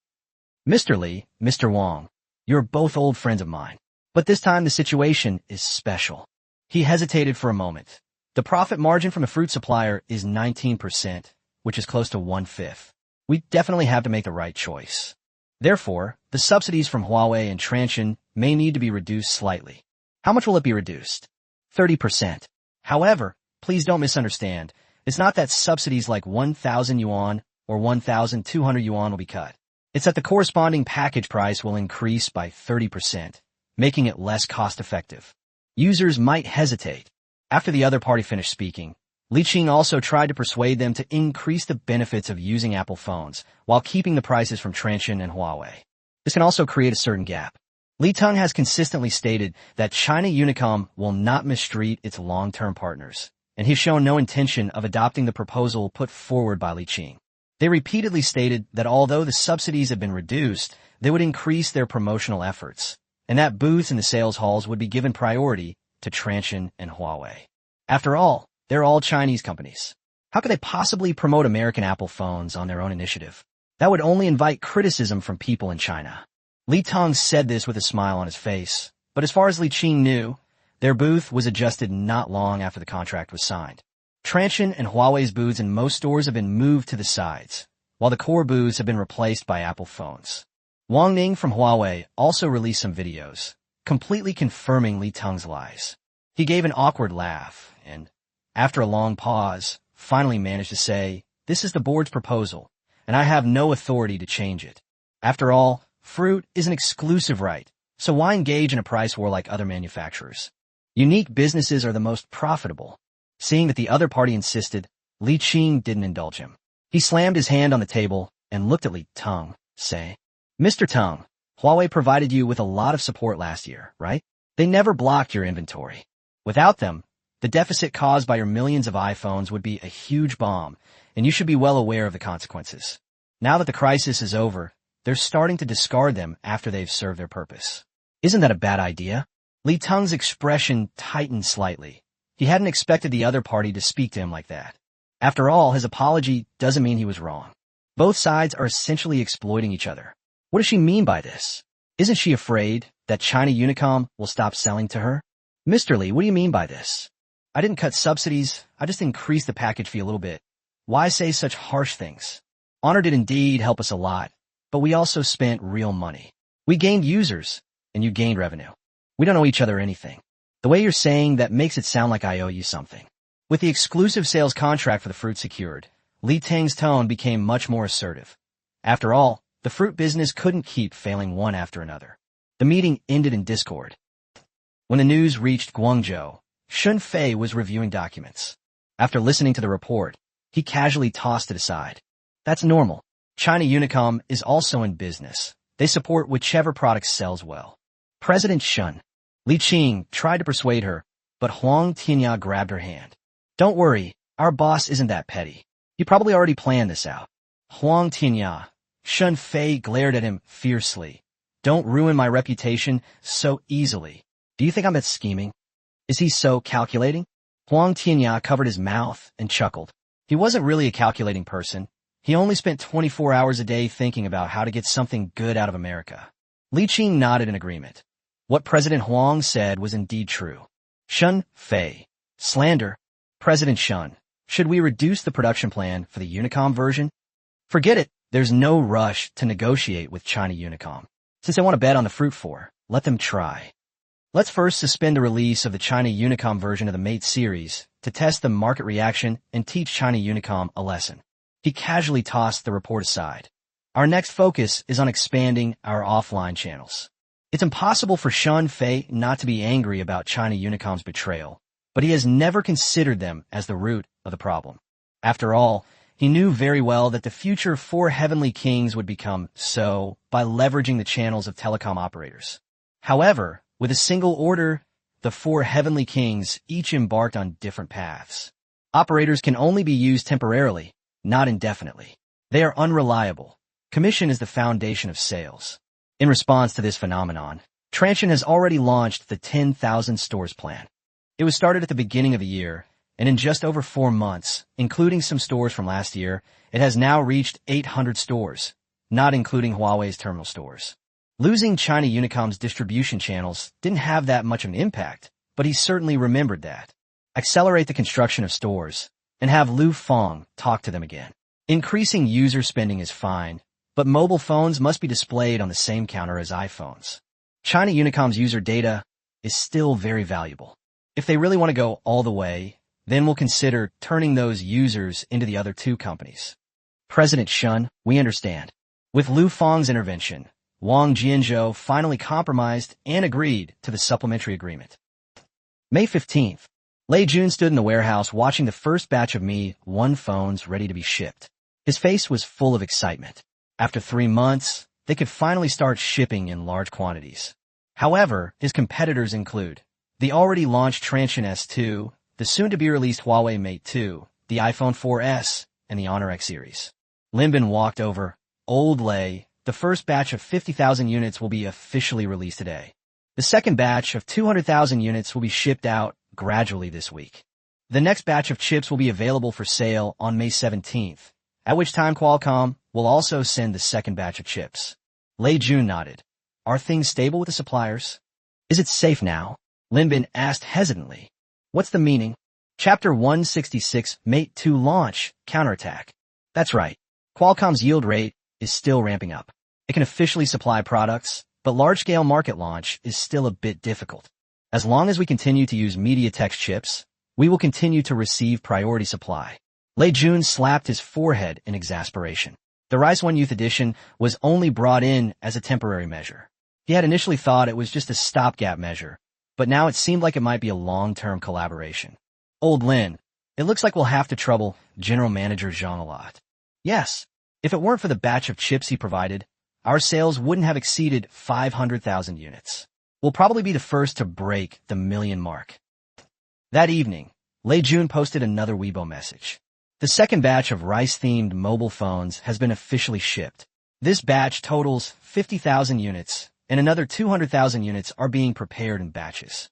Mr. Li, Mr. Wang, you're both old friends of mine. But this time the situation is special. He hesitated for a moment. The profit margin from a fruit supplier is 19%, which is close to 1/5. We definitely have to make the right choice. Therefore, the subsidies from Huawei and Transsion may need to be reduced slightly. How much will it be reduced? 30%. However, please don't misunderstand. It's not that subsidies like 1,000 yuan or 1,200 yuan will be cut. It's that the corresponding package price will increase by 30%, making it less cost-effective. users might hesitate. After the other party finished speaking, Li Qing also tried to persuade them to increase the benefits of using Apple phones while keeping the prices from Transsion and Huawei. This can also create a certain gap. Li Teng has consistently stated that China Unicom will not mistreat its long-term partners, and he's shown no intention of adopting the proposal put forward by Li Qing. They repeatedly stated that although the subsidies have been reduced, they would increase their promotional efforts, and that booths in the sales halls would be given priority to Transsion and Huawei. After all, they're all Chinese companies. How could they possibly promote American Apple phones on their own initiative? That would only invite criticism from people in China. Li Teng said this with a smile on his face, but as far as Li Qing knew, their booth was adjusted not long after the contract was signed. Transsion and Huawei's booths in most stores have been moved to the sides, while the core booths have been replaced by Apple phones. Wang Ning from Huawei also released some videos, completely confirming Li Teng's lies. He gave an awkward laugh, and, after a long pause, finally managed to say, "This is the board's proposal, and I have no authority to change it. After all, fruit is an exclusive right, so why engage in a price war like other manufacturers? Unique businesses are the most profitable." Seeing that the other party insisted, Li Qing didn't indulge him. He slammed his hand on the table and looked at Li Teng, saying, "Mr. Teng, Huawei provided you with a lot of support last year, right? They never blocked your inventory. Without them, the deficit caused by your millions of iPhones would be a huge bomb, and you should be well aware of the consequences. Now that the crisis is over, they're starting to discard them after they've served their purpose. Isn't that a bad idea?" Li Teng's expression tightened slightly. He hadn't expected the other party to speak to him like that. After all, his apology doesn't mean he was wrong. Both sides are essentially exploiting each other. What does she mean by this? Isn't she afraid that China Unicom will stop selling to her? "Mr. Li, what do you mean by this? I didn't cut subsidies, I just increased the package fee a little bit. Why say such harsh things? Honor did indeed help us a lot, but we also spent real money. We gained users, and you gained revenue. We don't owe each other anything. The way you're saying that makes it sound like I owe you something." With the exclusive sales contract for the fruit secured, Li Teng's tone became much more assertive. After all, the fruit business couldn't keep failing one after another. The meeting ended in discord. When the news reached Guangzhou, Shun Fei was reviewing documents. After listening to the report, he casually tossed it aside. That's normal. China Unicom is also in business. They support whichever product sells well. President Shun. Li Qing tried to persuade her, but Huang Tianya grabbed her hand. "Don't worry, our boss isn't that petty. He probably already planned this out." Huang Tianya. Shun Fei glared at him fiercely. "Don't ruin my reputation so easily. Do you think I'm that scheming? Is he so calculating?" Huang Tianya covered his mouth and chuckled. He wasn't really a calculating person. He only spent 24 hours a day thinking about how to get something good out of America. Li Qing nodded in agreement. What President Huang said was indeed true. Shun Fei. Slander. President Shun, should we reduce the production plan for the Unicom version? Forget it. There's no rush to negotiate with China Unicom. Since they want to bet on the fruit war, let them try. Let's first suspend the release of the China Unicom version of the Mate series to test the market reaction and teach China Unicom a lesson. He casually tossed the report aside. Our next focus is on expanding our offline channels. It's impossible for Shun Fei not to be angry about China Unicom's betrayal, but he has never considered them as the root of the problem. After all, he knew very well that the future four heavenly kings would become so by leveraging the channels of telecom operators. However, with a single order, the four heavenly kings each embarked on different paths. Operators can only be used temporarily, not indefinitely. They are unreliable. Commission is the foundation of sales. In response to this phenomenon, Transsion has already launched the 10,000 stores plan. It was started at the beginning of the year, and in just over 4 months, including some stores from last year, it has now reached 800 stores, not including Huawei's terminal stores. Losing China Unicom's distribution channels didn't have that much of an impact, but he certainly remembered that. Accelerate the construction of stores, and have Lu Feng talk to them again. Increasing user spending is fine, but mobile phones must be displayed on the same counter as iPhones. China Unicom's user data is still very valuable. If they really want to go all the way, then we'll consider turning those users into the other two companies. President Shun, we understand. With Lu Feng's intervention, Wang Jianzhou finally compromised and agreed to the supplementary agreement. May 15th. Lei Jun stood in the warehouse watching the first batch of Mi 1 phones ready to be shipped. His face was full of excitement. After 3 months, they could finally start shipping in large quantities. However, his competitors include the already launched Transsion S2, the soon-to-be-released Huawei Mate 2, the iPhone 4S, and the anirecap series. Linbin walked over. Old Lei, the first batch of 50,000 units will be officially released today. The second batch of 200,000 units will be shipped out gradually this week. The next batch of chips will be available for sale on May 17th, at which time Qualcomm will also send the second batch of chips. Lei Jun nodded. Are things stable with the suppliers? Is it safe now? Linbin asked hesitantly. What's the meaning? Chapter 166, Mate 2 launch, counterattack. That's right. Qualcomm's yield rate is still ramping up. It can officially supply products, but large-scale market launch is still a bit difficult. As long as we continue to use MediaTek's chips, we will continue to receive priority supply. Lei Jun slapped his forehead in exasperation. The Rise 1 Youth Edition was only brought in as a temporary measure. He had initially thought it was just a stopgap measure, but now it seemed like it might be a long-term collaboration. Old Lin, it looks like we'll have to trouble General Manager Zhang a lot. Yes, if it weren't for the batch of chips he provided, our sales wouldn't have exceeded 500,000 units. We'll probably be the first to break the million mark. That evening, Lei Jun posted another Weibo message. The second batch of rice-themed mobile phones has been officially shipped. This batch totals 50,000 units, and another 200,000 units are being prepared in batches.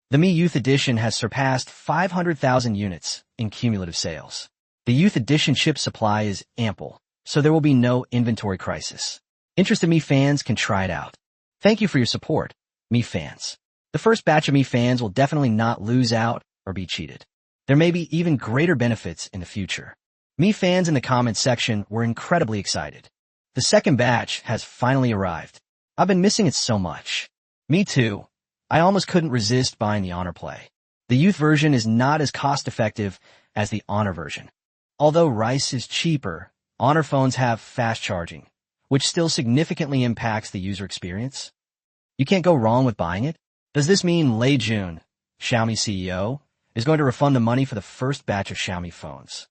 The Mi Youth Edition has surpassed 500,000 units in cumulative sales. The Youth Edition chip supply is ample, so there will be no inventory crisis. Interested Mi fans can try it out. Thank you for your support, Mi fans. The first batch of Mi fans will definitely not lose out or be cheated. There may be even greater benefits in the future. Mi fans in the comments section were incredibly excited. The second batch has finally arrived. I've been missing it so much. Me too. I almost couldn't resist buying the Honor Play. The youth version is not as cost-effective as the Honor version. Although Rice is cheaper, Honor phones have fast charging, which still significantly impacts the user experience. You can't go wrong with buying it. Does this mean Lei Jun, Xiaomi CEO, is going to refund the money for the first batch of Xiaomi phones?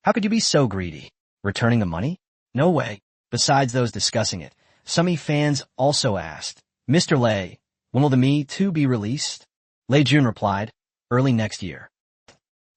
How could you be so greedy? Returning the money? No way. Besides those discussing it, some fans also asked, Mr. Lei, when will the Mi 2 be released? Lei Jun replied, early next year.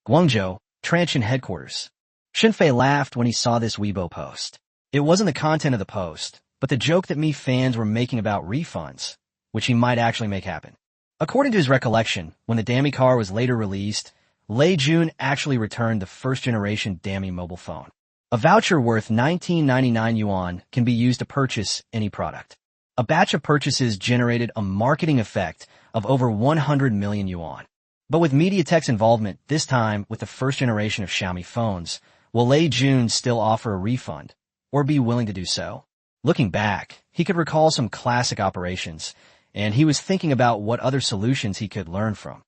Guangzhou, Transsion headquarters. Shunfei laughed when he saw this Weibo post. It wasn't the content of the post, but the joke that Mi fans were making about refunds, which he might actually make happen. According to his recollection, when the Dami car was later released, Lei Jun actually returned the first-generation Dami mobile phone. A voucher worth 1999 yuan can be used to purchase any product. A batch of purchases generated a marketing effect of over 100 million yuan. But with MediaTek's involvement, this time with the first generation of Xiaomi phones, will Lei Jun still offer a refund, or be willing to do so? Looking back, he could recall some classic operations, and he was thinking about what other solutions he could learn from.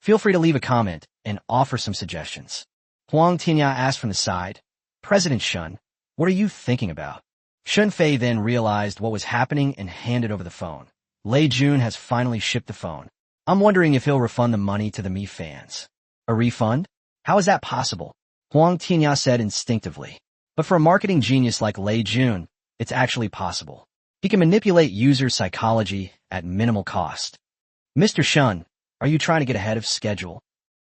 Feel free to leave a comment and offer some suggestions. Huang Tianya asked from the side, President Shun, what are you thinking about? Shunfei then realized what was happening and handed over the phone. Lei Jun has finally shipped the phone. I'm wondering if he'll refund the money to the Mi fans. A refund? How is that possible? Huang Tianya said instinctively. But for a marketing genius like Lei Jun, it's actually possible. He can manipulate user psychology at minimal cost. Mr. Shun, are you trying to get ahead of schedule?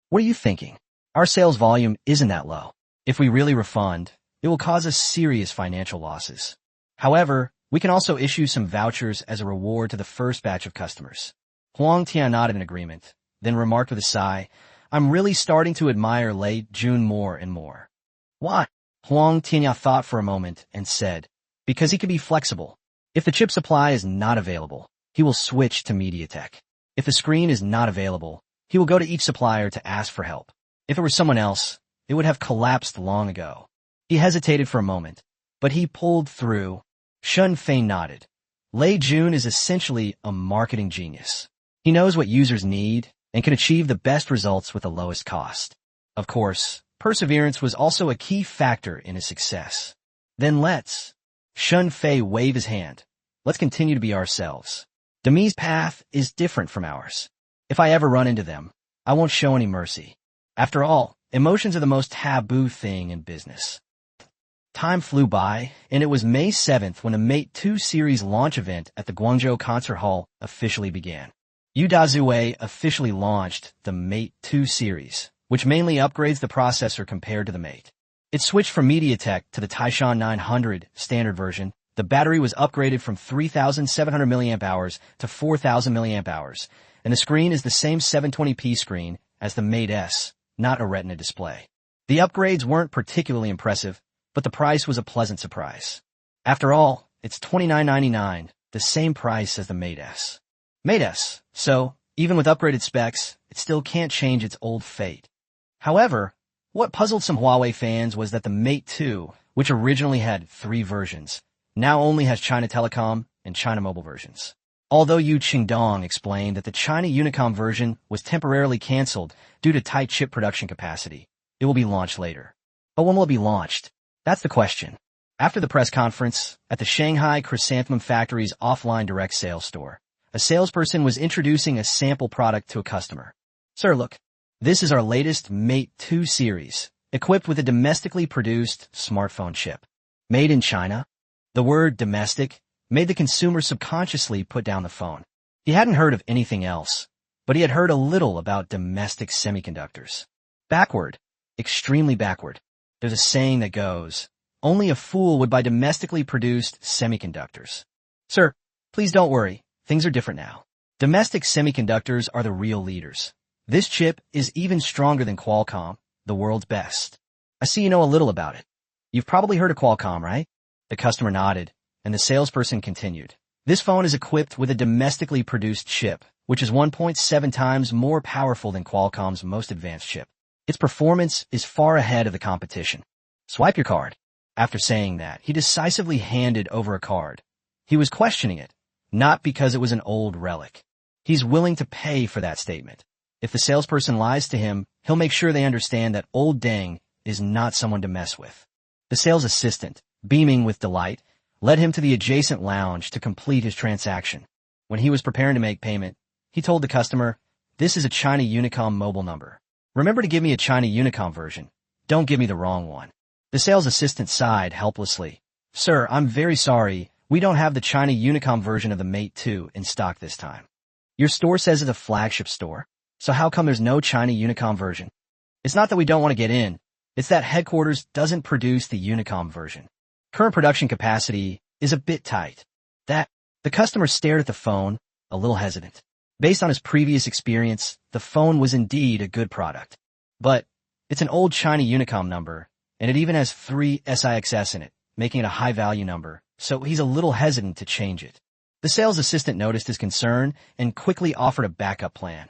What are you thinking? Our sales volume isn't that low. If we really refund, it will cause us serious financial losses. However, we can also issue some vouchers as a reward to the first batch of customers. Huang Tian nodded in agreement, then remarked with a sigh, I'm really starting to admire Lei Jun more and more. Why? Huang Tianya thought for a moment and said, because he can be flexible. If the chip supply is not available, he will switch to MediaTek. If the screen is not available, he will go to each supplier to ask for help. If it were someone else, it would have collapsed long ago. He hesitated for a moment, but he pulled through. Shunfei nodded. Lei Jun is essentially a marketing genius. He knows what users need and can achieve the best results with the lowest cost. Of course, perseverance was also a key factor in his success. Then let's. Shunfei waved his hand. Let's continue to be ourselves. Demi's path is different from ours. If I ever run into them, I won't show any mercy. After all, emotions are the most taboo thing in business. Time flew by, and it was May 7th when the Mate 2 series launch event at the Guangzhou Concert Hall officially began. Udazue officially launched the Mate 2 series, which mainly upgrades the processor compared to the Mate. It switched from MediaTek to the Taishan 900 standard version. The battery was upgraded from 3,700 mAh to 4,000 mAh, and the screen is the same 720p screen as the Mate S, not a Retina display. The upgrades weren't particularly impressive, but the price was a pleasant surprise. After all, it's $29.99, the same price as the Mate S. Mate S, so, even with upgraded specs, it still can't change its old fate. However, what puzzled some Huawei fans was that the Mate 2, which originally had 3 versions, now only has China Telecom and China Mobile versions. Although Yu Qingdong explained that the China Unicom version was temporarily canceled due to tight chip production capacity, it will be launched later. But when will it be launched? That's the question. After the press conference, at the Shanghai Chrysanthemum Factory's offline direct sales store, a salesperson was introducing a sample product to a customer. Sir, look, this is our latest Mate 2 series, equipped with a domestically produced smartphone chip. Made in China? The word domestic made the consumer subconsciously put down the phone. He hadn't heard of anything else, but he had heard a little about domestic semiconductors. Backward. Extremely backward. There's a saying that goes, only a fool would buy domestically produced semiconductors. Sir, please don't worry. Things are different now. Domestic semiconductors are the real leaders. This chip is even stronger than Qualcomm, the world's best. I see you know a little about it. You've probably heard of Qualcomm, right? The customer nodded, and the salesperson continued. This phone is equipped with a domestically produced chip, which is 1.7 times more powerful than Qualcomm's most advanced chip. Its performance is far ahead of the competition. Swipe your card. After saying that, he decisively handed over a card. He was questioning it, not because it was an old relic. He's willing to pay for that statement. If the salesperson lies to him, he'll make sure they understand that old Deng is not someone to mess with. The sales assistant, beaming with delight, led him to the adjacent lounge to complete his transaction. When he was preparing to make payment, he told the customer, "This is a China Unicom mobile number. Remember to give me a China Unicom version. Don't give me the wrong one." The sales assistant sighed helplessly. "Sir, I'm very sorry. We don't have the China Unicom version of the Mate 2 in stock this time. Your store says it's a flagship store, so how come there's no China Unicom version?" It's not that we don't want to get in. It's that headquarters doesn't produce the Unicom version. Current production capacity is a bit tight. The customer stared at the phone, a little hesitant. Based on his previous experience, the phone was indeed a good product. But it's an old China Unicom number, and it even has 3 SIXS in it, making it a high-value number, so he's a little hesitant to change it. The sales assistant noticed his concern and quickly offered a backup plan.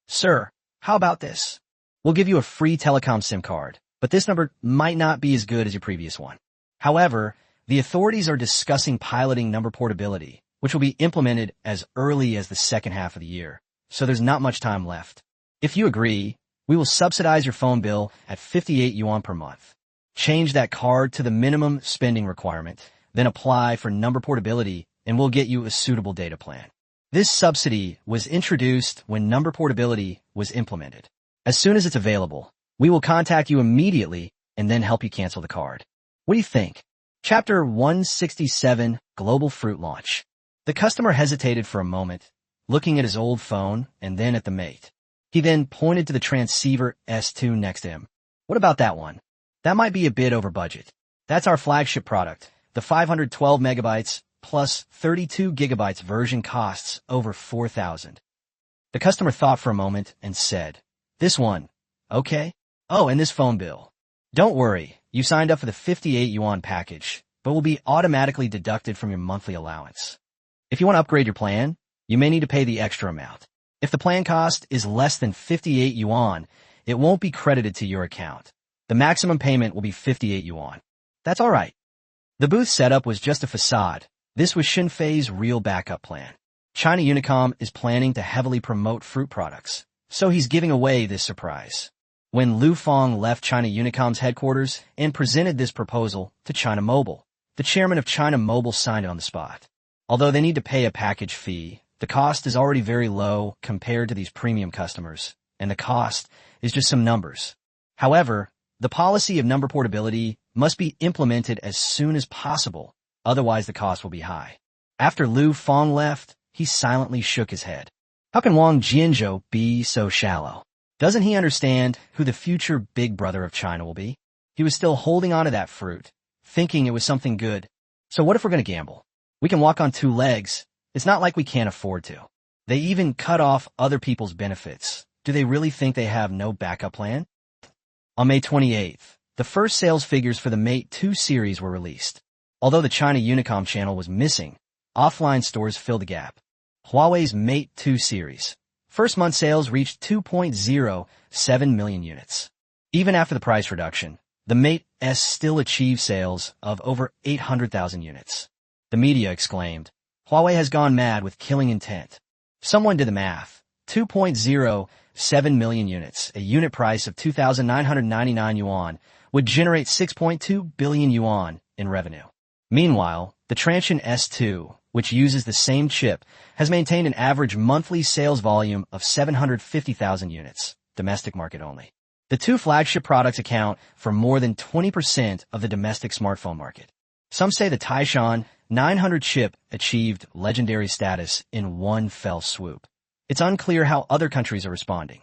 "Sir, how about this? We'll give you a free telecom SIM card, but this number might not be as good as your previous one. However, the authorities are discussing piloting number portability, which will be implemented as early as the second half of the year, so there's not much time left. If you agree, we will subsidize your phone bill at 58 yuan per month. Change that card to the minimum spending requirement, then apply for number portability, and we'll get you a suitable data plan." This subsidy was introduced when number portability was implemented. As soon as it's available, we will contact you immediately and then help you cancel the card. What do you think? Chapter 167, Global Fruit Launch. The customer hesitated for a moment, looking at his old phone and then at the Mate. He then pointed to the transceiver S2 next to him. "What about that one? That might be a bit over budget. That's our flagship product. The 512 megabytes plus 32 gigabytes version costs over 4,000. The customer thought for a moment and said, "This one. Okay. Oh, and this phone bill. Don't worry, you signed up for the 58 yuan package, but will be automatically deducted from your monthly allowance. If you want to upgrade your plan, you may need to pay the extra amount. If the plan cost is less than 58 yuan, it won't be credited to your account. The maximum payment will be 58 yuan. That's all right." The booth setup was just a facade. This was Xinfei's real backup plan. China Unicom is planning to heavily promote fruit products, so he's giving away this surprise. When Lu Feng left China Unicom's headquarters and presented this proposal to China Mobile, the chairman of China Mobile signed it on the spot. Although they need to pay a package fee, the cost is already very low compared to these premium customers, and the cost is just some numbers. However, the policy of number portability must be implemented as soon as possible, otherwise the cost will be high. After Lu Fong left, he silently shook his head. How can Wang Jianzhou be so shallow? Doesn't he understand who the future big brother of China will be? He was still holding on to that fruit, thinking it was something good. So what if we're going to gamble? We can walk on two legs. It's not like we can't afford to. They even cut off other people's benefits. Do they really think they have no backup plan? On May 28th, the first sales figures for the Mate 2 series were released. Although the China Unicom channel was missing, offline stores filled the gap. Huawei's Mate 2 series. First month sales reached 2.07 million units. Even after the price reduction, the Mate S still achieved sales of over 800,000 units. The media exclaimed, Huawei has gone mad with killing intent. Someone did the math. 2.07 million units, a unit price of 2,999 yuan, would generate 6.2 billion yuan in revenue. Meanwhile, the Transsion S2, which uses the same chip, has maintained an average monthly sales volume of 750,000 units, domestic market only. The two flagship products account for more than 20% of the domestic smartphone market. Some say the Taishan 900 chip achieved legendary status in one fell swoop. It's unclear how other countries are responding.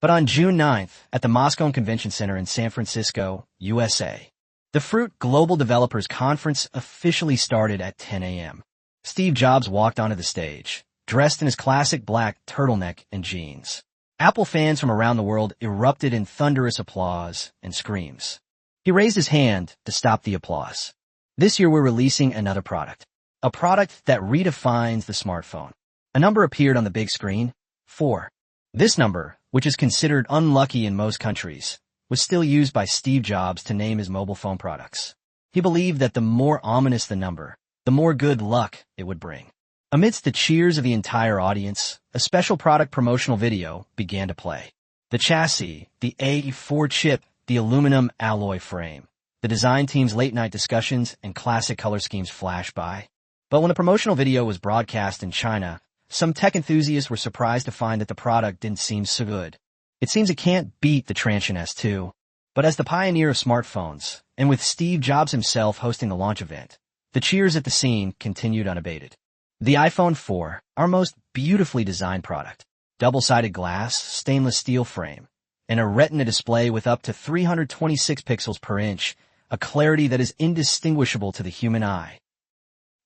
But on June 9th, at the Moscone Convention Center in San Francisco, USA, the Fruit Global Developers Conference officially started at 10 a.m. Steve Jobs walked onto the stage, dressed in his classic black turtleneck and jeans. Apple fans from around the world erupted in thunderous applause and screams. He raised his hand to stop the applause. This year we're releasing another product. A product that redefines the smartphone. A number appeared on the big screen. 4. This number, which is considered unlucky in most countries, was still used by Steve Jobs to name his mobile phone products. He believed that the more ominous the number, the more good luck it would bring. Amidst the cheers of the entire audience, a special product promotional video began to play. The chassis, the A4 chip, the aluminum alloy frame. The design team's late-night discussions and classic color schemes flashed by. But when the promotional video was broadcast in China, some tech enthusiasts were surprised to find that the product didn't seem so good. It seems it can't beat the Transsion S2. But as the pioneer of smartphones, and with Steve Jobs himself hosting the launch event, the cheers at the scene continued unabated. The iPhone 4, our most beautifully designed product. Double-sided glass, stainless steel frame, and a retina display with up to 326 pixels per inch, a clarity that is indistinguishable to the human eye.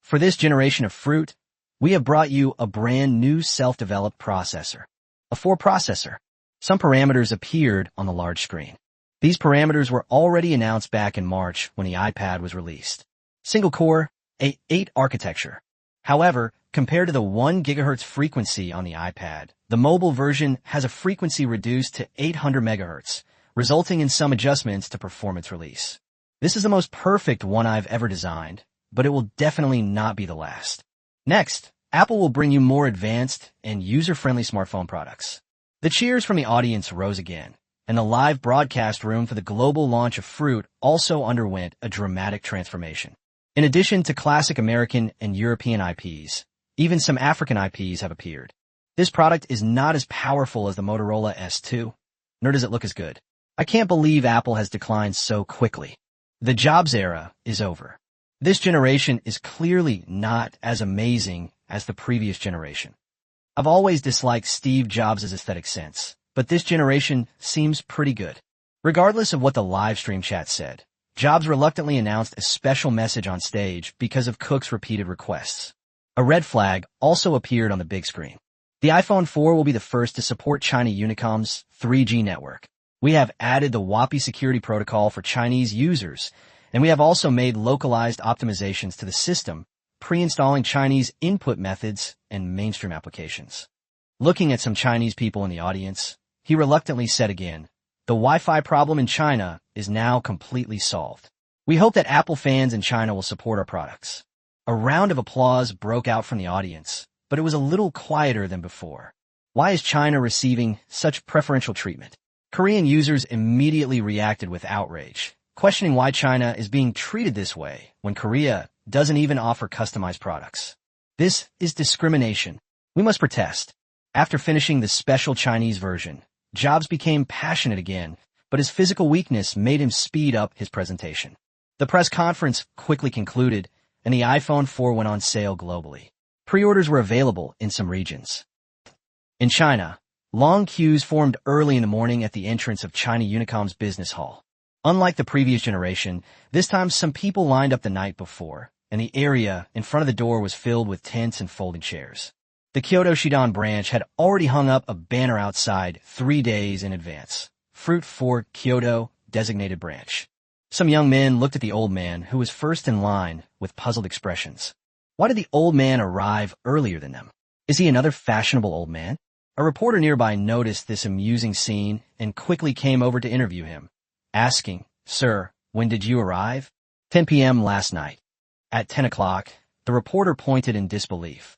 For this generation of fruit, we have brought you a brand new self-developed processor. A 4 processor. Some parameters appeared on the large screen. These parameters were already announced back in March when the iPad was released. Single core, A8 architecture. However, compared to the 1 GHz frequency on the iPad, the mobile version has a frequency reduced to 800 MHz, resulting in some adjustments to performance release. This is the most perfect one I've ever designed, but it will definitely not be the last. Next, Apple will bring you more advanced and user-friendly smartphone products. The cheers from the audience rose again, and the live broadcast room for the global launch of Fruit also underwent a dramatic transformation. In addition to classic American and European IPs, even some African IPs have appeared. This product is not as powerful as the Motorola S2, nor does it look as good. I can't believe Apple has declined so quickly. The Jobs era is over. This generation is clearly not as amazing as the previous generation. I've always disliked Steve Jobs' aesthetic sense, but this generation seems pretty good. Regardless of what the live stream chat said, Jobs reluctantly announced a special message on stage because of Cook's repeated requests. A red flag also appeared on the big screen. The iPhone 4 will be the first to support China Unicom's 3G network. We have added the WAPI security protocol for Chinese users, and we have also made localized optimizations to the system, pre-installing Chinese input methods and mainstream applications. Looking at some Chinese people in the audience, he reluctantly said again, the Wi-Fi problem in China is now completely solved. We hope that Apple fans in China will support our products. A round of applause broke out from the audience, but it was a little quieter than before. Why is China receiving such preferential treatment? Korean users immediately reacted with outrage, questioning why China is being treated this way when Korea doesn't even offer customized products. This is discrimination. We must protest. After finishing the special Chinese version, Jobs became passionate again, but his physical weakness made him speed up his presentation. The press conference quickly concluded, and the iPhone 4 went on sale globally. Pre-orders were available in some regions. In China, long queues formed early in the morning at the entrance of China Unicom's business hall. Unlike the previous generation, this time some people lined up the night before, and the area in front of the door was filled with tents and folding chairs. The Kyoto Shidan branch had already hung up a banner outside 3 days in advance. Fruit for Kyoto, designated branch. Some young men looked at the old man, who was first in line, with puzzled expressions. Why did the old man arrive earlier than them? Is he another fashionable old man? A reporter nearby noticed this amusing scene and quickly came over to interview him, asking, "Sir, when did you arrive?" 10 p.m. last night. At 10 o'clock, the reporter pointed in disbelief.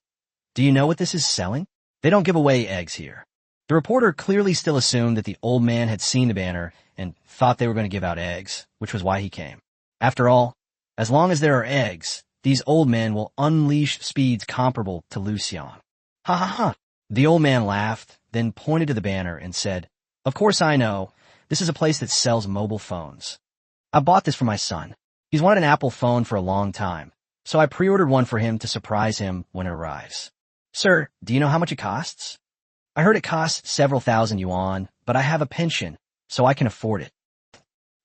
Do you know what this is selling? They don't give away eggs here. The reporter clearly still assumed that the old man had seen the banner and thought they were going to give out eggs, which was why he came. After all, as long as there are eggs, these old men will unleash speeds comparable to Lucian. Ha ha ha. The old man laughed, then pointed to the banner and said, "Of course I know. This is a place that sells mobile phones. I bought this for my son. He's wanted an Apple phone for a long time, so I pre-ordered one for him to surprise him when it arrives. Sir, do you know how much it costs? I heard it costs several thousand yuan, but I have a pension, so I can afford it."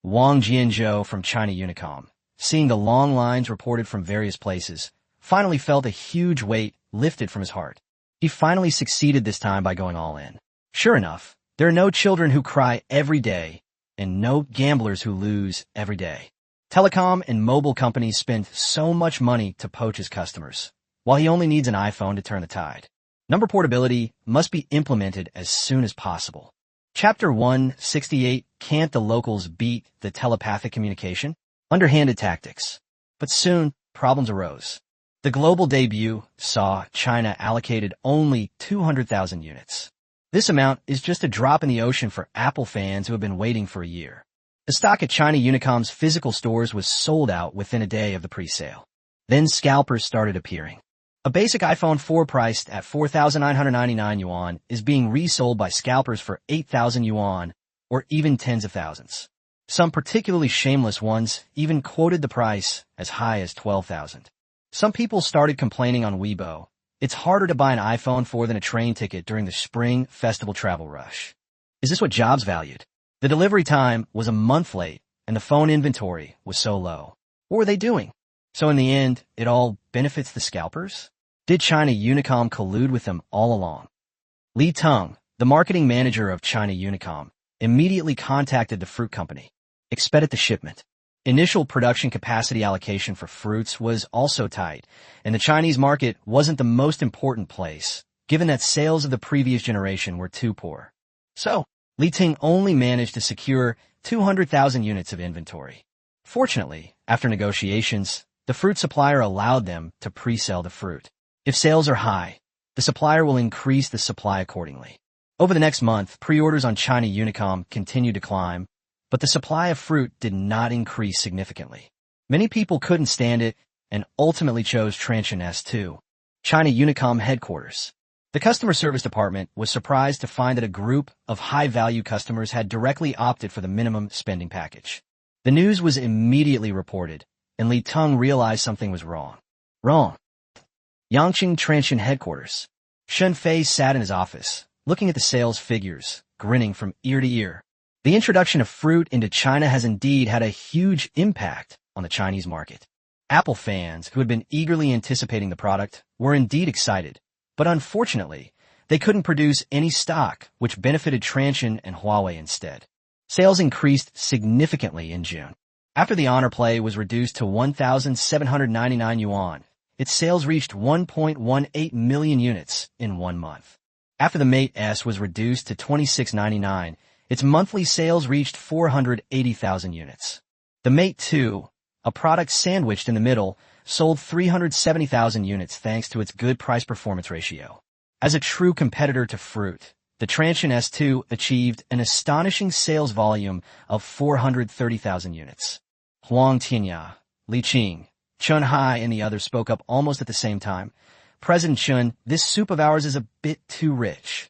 Wang Jianzhou from China Unicom, seeing the long lines reported from various places, finally felt a huge weight lifted from his heart. He finally succeeded this time by going all in. Sure enough, there are no children who cry every day, and no gamblers who lose every day. Telecom and mobile companies spend so much money to poach his customers, while he only needs an iPhone to turn the tide. Number portability must be implemented as soon as possible. Chapter 168, Can't the Locals Beat the Telepathic Communication? Underhanded Tactics. But soon, problems arose. The global debut saw China allocated only 200,000 units. This amount is just a drop in the ocean for Apple fans who have been waiting for a year. The stock at China Unicom's physical stores was sold out within a day of the pre-sale. Then scalpers started appearing. A basic iPhone 4 priced at 4,999 yuan is being resold by scalpers for 8,000 yuan, or even tens of thousands. Some particularly shameless ones even quoted the price as high as 12,000. Some people started complaining on Weibo. It's harder to buy an iPhone 4 than a train ticket during the spring festival travel rush. Is this what Jobs valued? The delivery time was a month late, and the phone inventory was so low. What were they doing? So in the end, it all benefits the scalpers? Did China Unicom collude with them all along? Li Teng, the marketing manager of China Unicom, immediately contacted the fruit company. Expedite the shipment. Initial production capacity allocation for fruits was also tight, and the Chinese market wasn't the most important place, given that sales of the previous generation were too poor. So, Li Teng only managed to secure 200,000 units of inventory. Fortunately, after negotiations, the fruit supplier allowed them to pre-sell the fruit. If sales are high, the supplier will increase the supply accordingly. Over the next month, pre-orders on China Unicom continued to climb, but the supply of fruit did not increase significantly. Many people couldn't stand it and ultimately chose Transsion S2. China Unicom headquarters. The customer service department was surprised to find that a group of high-value customers had directly opted for the minimum spending package. The news was immediately reported, and Li Teng realized something was wrong. Yangqing Transsion headquarters. Shen Fei sat in his office, looking at the sales figures, grinning from ear to ear. The introduction of fruit into China has indeed had a huge impact on the Chinese market. Apple fans, who had been eagerly anticipating the product, were indeed excited, but unfortunately, they couldn't produce any stock, which benefited Transsion and Huawei instead. Sales increased significantly in June. After the Honor Play was reduced to 1,799 yuan, its sales reached 1.18 million units in 1 month. After the Mate S was reduced to 2699, its monthly sales reached 480,000 units. The Mate 2, a product sandwiched in the middle, sold 370,000 units thanks to its good price-performance ratio. As a true competitor to fruit, the Transsion S2 achieved an astonishing sales volume of 430,000 units. Huang Tianya, Li Qing, Chun Hai, and the others spoke up almost at the same time. President Chun, this soup of ours is a bit too rich.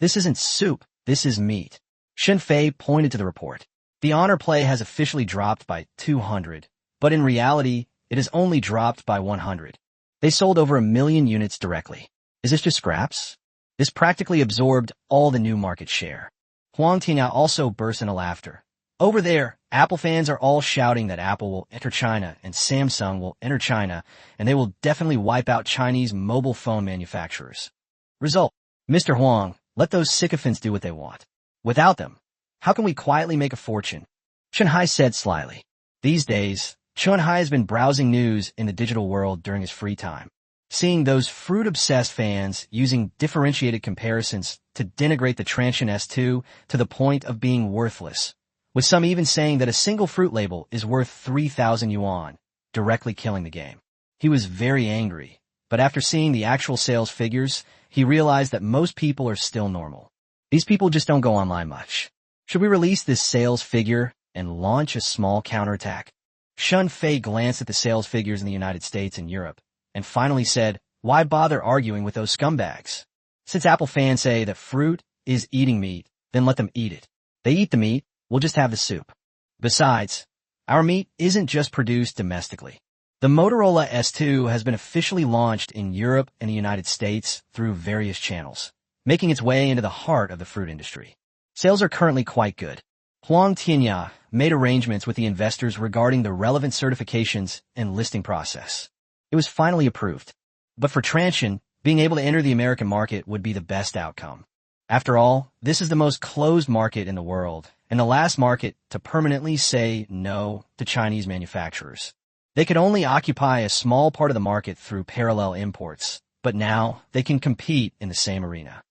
This isn't soup. This is meat. Shenfei pointed to the report. The honor play has officially dropped by 200, but in reality, it has only dropped by 100. They sold over 1 million units directly. Is this just scraps? This practically absorbed all the new market share. Huang Tina also burst into laughter. Over there, Apple fans are all shouting that Apple will enter China and Samsung will enter China, and they will definitely wipe out Chinese mobile phone manufacturers. Result: Mr. Huang, let those sycophants do what they want. Without them, how can we quietly make a fortune? Chunhai said slyly. These days, Chunhai has been browsing news in the digital world during his free time, seeing those fruit-obsessed fans using differentiated comparisons to denigrate the Transsion S2 to the point of being worthless, with some even saying that a single fruit label is worth 3,000 yuan, directly killing the game. He was very angry, but after seeing the actual sales figures, he realized that most people are still normal. These people just don't go online much. Should we release this sales figure and launch a small counterattack? Shun Fei glanced at the sales figures in the United States and Europe, and finally said, why bother arguing with those scumbags? Since Apple fans say that fruit is eating meat, then let them eat it. They eat the meat, we'll just have the soup. Besides, our meat isn't just produced domestically. The Motorola S2 has been officially launched in Europe and the United States through various channels, making its way into the heart of the fruit industry. Sales are currently quite good. Huang Tianya made arrangements with the investors regarding the relevant certifications and listing process. It was finally approved. But for Transsion, being able to enter the American market would be the best outcome. After all, this is the most closed market in the world, and the last market to permanently say no to Chinese manufacturers. They could only occupy a small part of the market through parallel imports, but now they can compete in the same arena.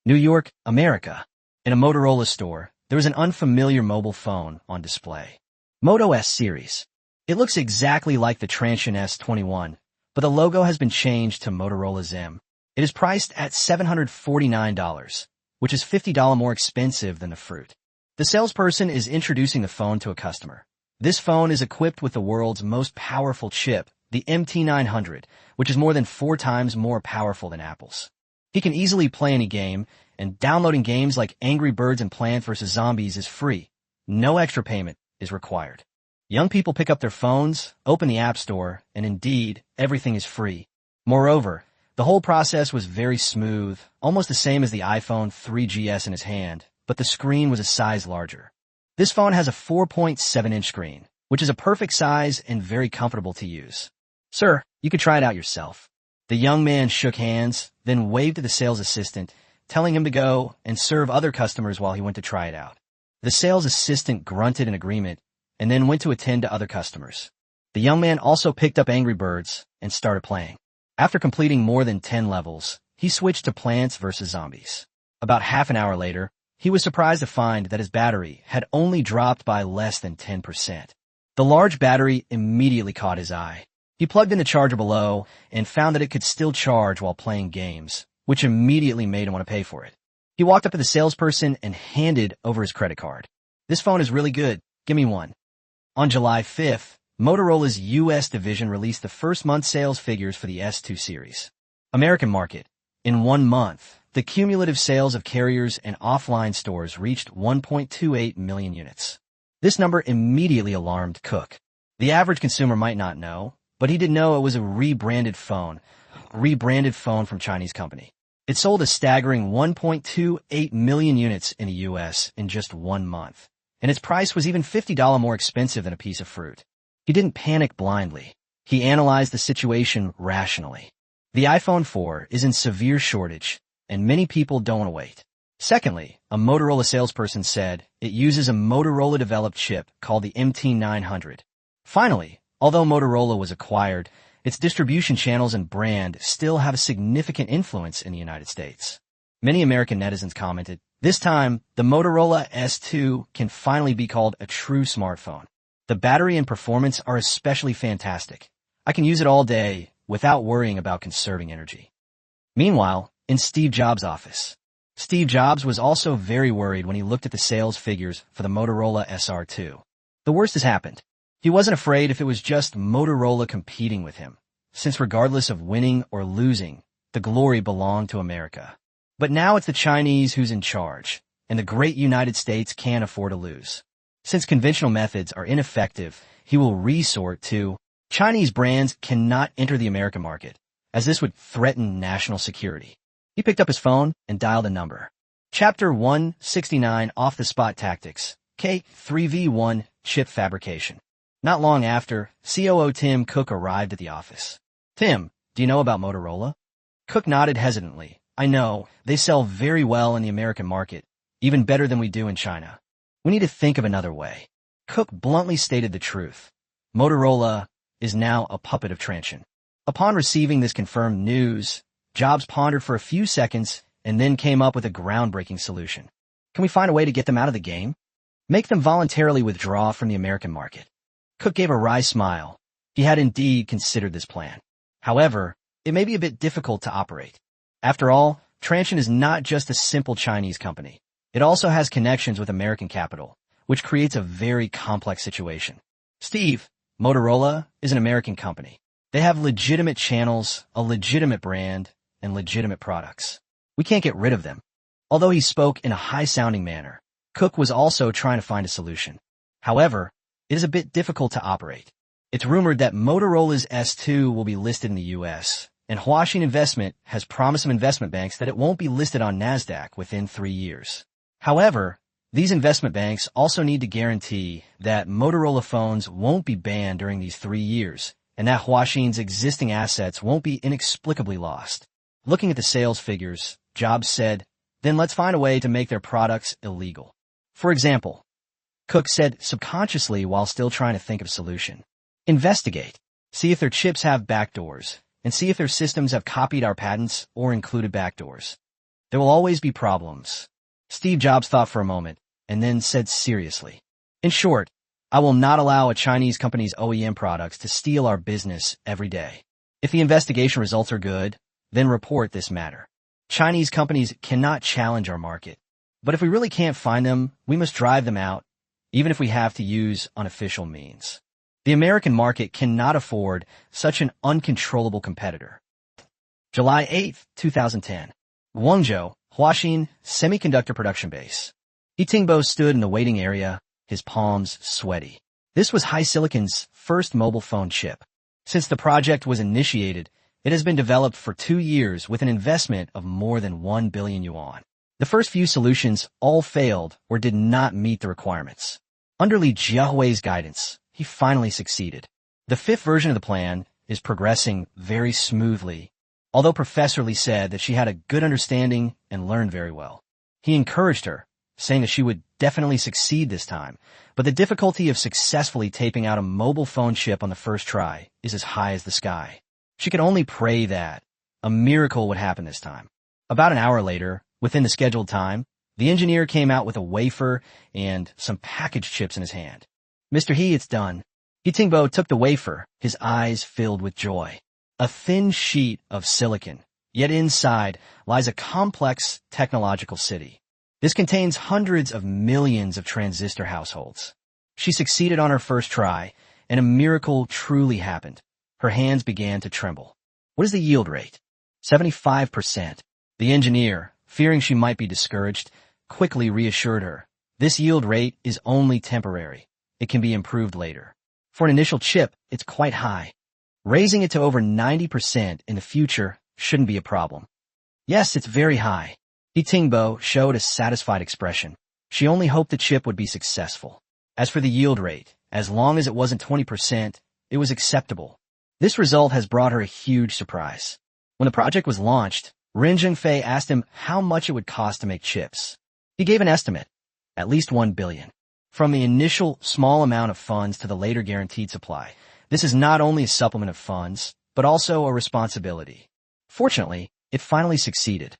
New York, America. In a Motorola store, there was an unfamiliar mobile phone on display. Moto S series. It looks exactly like the Transsion S21, but the logo has been changed to Motorola Zim. It is priced at $749, which is $50 more expensive than the fruit. The salesperson is introducing the phone to a customer. This phone is equipped with the world's most powerful chip, the MT900, which is more than 4 times more powerful than Apple's. He can easily play any game, and downloading games like Angry Birds and Plants vs. Zombies is free. No extra payment is required. Young people pick up their phones, open the App Store, and indeed, everything is free. Moreover, the whole process was very smooth, almost the same as the iPhone 3GS in his hand, but the screen was a size larger. This phone has a 4.7-inch screen, which is a perfect size and very comfortable to use. Sir, you could try it out yourself. The young man shook hands, then waved to the sales assistant, telling him to go and serve other customers while he went to try it out. The sales assistant grunted in agreement and then went to attend to other customers. The young man also picked up Angry Birds and started playing. After completing more than 10 levels, he switched to Plants vs. Zombies. About half an hour later, he was surprised to find that his battery had only dropped by less than 10%. The large battery immediately caught his eye. He plugged in the charger below and found that it could still charge while playing games, which immediately made him want to pay for it. He walked up to the salesperson and handed over his credit card. This phone is really good. Give me one. On July 5th, Motorola's U.S. division released the first month sales figures for the S2 series. American market. In 1 month, the cumulative sales of carriers and offline stores reached 1.28 million units. This number immediately alarmed Cook. The average consumer might not know, but he did know it was a rebranded phone from Chinese company. It sold a staggering 1.28 million units in the U.S. in just 1 month, and its price was even $50 more expensive than a piece of fruit. He didn't panic blindly. He analyzed the situation rationally. The iPhone 4 is in severe shortage, and many people don't want to wait. Secondly, a Motorola salesperson said it uses a Motorola-developed chip called the MT900. Finally, although Motorola was acquired, its distribution channels and brand still have a significant influence in the United States. Many American netizens commented, this time, the Motorola S2 can finally be called a true smartphone. The battery and performance are especially fantastic. I can use it all day without worrying about conserving energy. Meanwhile, in Steve Jobs' office, Steve Jobs was also very worried when he looked at the sales figures for the Motorola SR2. The worst has happened. He wasn't afraid if it was just Motorola competing with him, since regardless of winning or losing, the glory belonged to America. But now it's the Chinese who's in charge. and the great United States can't afford to lose. Since conventional methods are ineffective, he will resort to Chinese brands cannot enter the American market, as this would threaten national security. He picked up his phone and dialed a number. Chapter 169 Off-the-Spot Tactics, K3V1 Chip Fabrication. Not long after, COO Tim Cook arrived at the office. Tim, do you know about Motorola? Cook nodded hesitantly. I know, they sell very well in the American market, even better than we do in China. We need to think of another way. Cook bluntly stated the truth. Motorola is now a puppet of Transsion. Upon receiving this confirmed news, Jobs pondered for a few seconds and then came up with a groundbreaking solution. Can we find a way to get them out of the game? Make them voluntarily withdraw from the American market. Cook gave a wry smile. He had indeed considered this plan. However, it may be a bit difficult to operate. After all, Transsion is not just a simple Chinese company. It also has connections with American capital, which creates a very complex situation. Steve, Motorola is an American company. They have legitimate channels, a legitimate brand, and legitimate products. We can't get rid of them. Although he spoke in a high-sounding manner, Cook was also trying to find a solution. However, it is a bit difficult to operate. It's rumored that Motorola's S2 will be listed in the U.S., and Huaxin Investment has promised some investment banks that it won't be listed on NASDAQ within 3 years. However, these investment banks also need to guarantee that Motorola phones won't be banned during these 3 years, and that Huaxin's existing assets won't be inexplicably lost. Looking at the sales figures, Jobs said, then let's find a way to make their products illegal. For example, Cook said subconsciously while still trying to think of a solution. Investigate. See if their chips have backdoors, and see if their systems have copied our patents or included backdoors. There will always be problems. Steve Jobs thought for a moment, and then said seriously. In short, I will not allow a Chinese company's OEM products to steal our business every day. If the investigation results are good, then report this matter. Chinese companies cannot challenge our market. But if we really can't find them, we must drive them out, even if we have to use unofficial means. The American market cannot afford such an uncontrollable competitor. July 8, 2010. Guangzhou, Huaxin Semiconductor Production Base. Yitingbo stood in the waiting area, his palms sweaty. This was HiSilicon's first mobile phone chip. Since the project was initiated, it has been developed for 2 years with an investment of more than 1 billion yuan. The first few solutions all failed or did not meet the requirements. Under Li Jiahui's guidance, he finally succeeded. The fifth version of the plan is progressing very smoothly, although Professor Li said that she had a good understanding and learned very well. He encouraged her, saying that she would definitely succeed this time, but the difficulty of successfully taping out a mobile phone chip on the first try is as high as the sky. She could only pray that a miracle would happen this time. About an hour later, within the scheduled time, the engineer came out with a wafer and some packaged chips in his hand. Mr. He, it's done. Yitingbo took the wafer, his eyes filled with joy. A thin sheet of silicon, yet inside lies a complex technological city. This contains hundreds of millions of transistor households. She succeeded on her first try, and a miracle truly happened. Her hands began to tremble. What is the yield rate? 75%. The engineer, fearing she might be discouraged, quickly reassured her. This yield rate is only temporary. It can be improved later. For an initial chip, it's quite high. Raising it to over 90% in the future shouldn't be a problem. Yes, it's very high. Yitingbo showed a satisfied expression. She only hoped the chip would be successful. As for the yield rate, as long as it wasn't 20%, it was acceptable. This result has brought her a huge surprise. When the project was launched, Ren Zhengfei asked him how much it would cost to make chips. He gave an estimate, at least 1 billion. From the initial small amount of funds to the later guaranteed supply, this is not only a supplement of funds, but also a responsibility. Fortunately, it finally succeeded.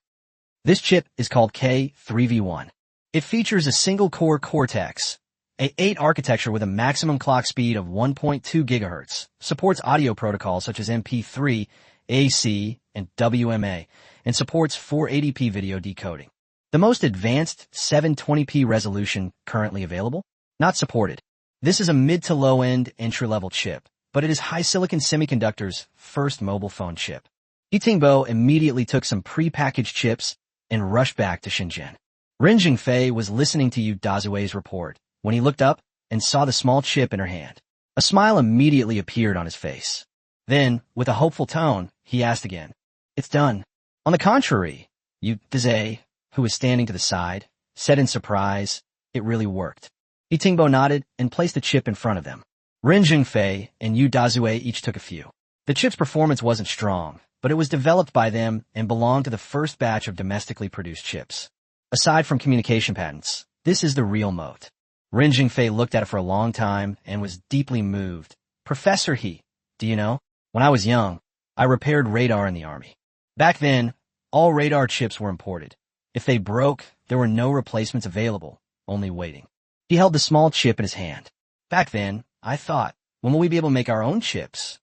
This chip is called K3V1. It features a single-core Cortex, A8 architecture with a maximum clock speed of 1.2 GHz, supports audio protocols such as MP3, AC, and WMA, and supports 480p video decoding. The most advanced 720p resolution currently available? Not supported. This is a mid to low-end entry-level chip, but it is HiSilicon Semiconductor's first mobile phone chip. Yitingbo immediately took some pre-packaged chips and rushed back to Shenzhen. Ren Jingfei was listening to Yu Dazue's report when he looked up and saw the small chip in her hand. A smile immediately appeared on his face. Then, with a hopeful tone, he asked again, "It's done." On the contrary, Yu Dazue, who was standing to the side, said in surprise, "It really worked." Itingbo nodded and placed the chip in front of them. Ren Jingfei and Yu Dazue each took a few. The chip's performance wasn't strong, but it was developed by them and belonged to the first batch of domestically produced chips. Aside from communication patents, this is the real moat. Ren Jingfei looked at it for a long time and was deeply moved. "Professor He, do you know? When I was young, I repaired radar in the army. Back then, all radar chips were imported. If they broke, there were no replacements available, only waiting." He held the small chip in his hand. "Back then, I thought, when will we be able to make our own chips?"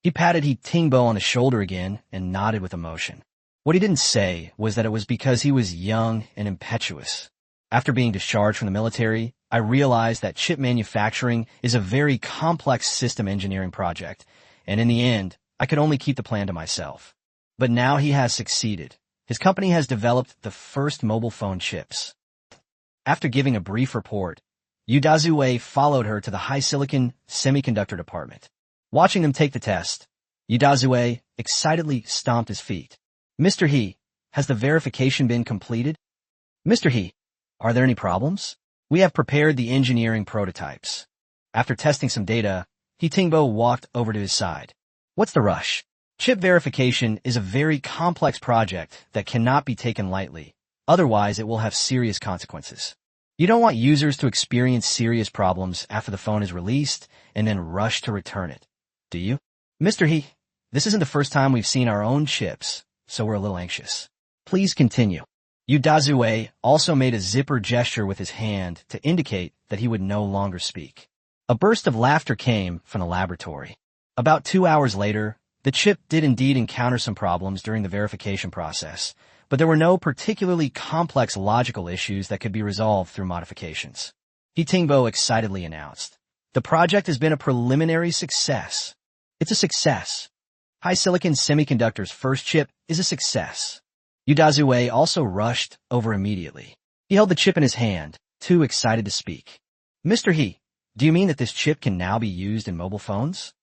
He patted He Tingbo on the shoulder again and nodded with emotion. What he didn't say was that it was because he was young and impetuous. After being discharged from the military, I realized that chip manufacturing is a very complex system engineering project, and in the end, I could only keep the plan to myself. But now he has succeeded. His company has developed the first mobile phone chips. After giving a brief report, Yu Dazue followed her to the high-silicon semiconductor department. Watching them take the test, Yu Dazue excitedly stomped his feet. "Mr. He, has the verification been completed? Mr. He, are there any problems? We have prepared the engineering prototypes." After testing some data, He Tingbo walked over to his side. "What's the rush? Chip verification is a very complex project that cannot be taken lightly. Otherwise, it will have serious consequences. You don't want users to experience serious problems after the phone is released and then rush to return it, do you? Mr. He, this isn't the first time we've seen our own chips, so we're a little anxious. Please continue." Yu Dazue also made a zipper gesture with his hand to indicate that he would no longer speak. A burst of laughter came from the laboratory. About 2 hours later, the chip did indeed encounter some problems during the verification process, but there were no particularly complex logical issues that could be resolved through modifications. He Tingbo excitedly announced, "The project has been a preliminary success. It's a success. High-silicon semiconductor's first chip is a success." Yu Dazue also rushed over immediately. He held the chip in his hand, too excited to speak. "Mr. He, do you mean that this chip can now be used in mobile phones?"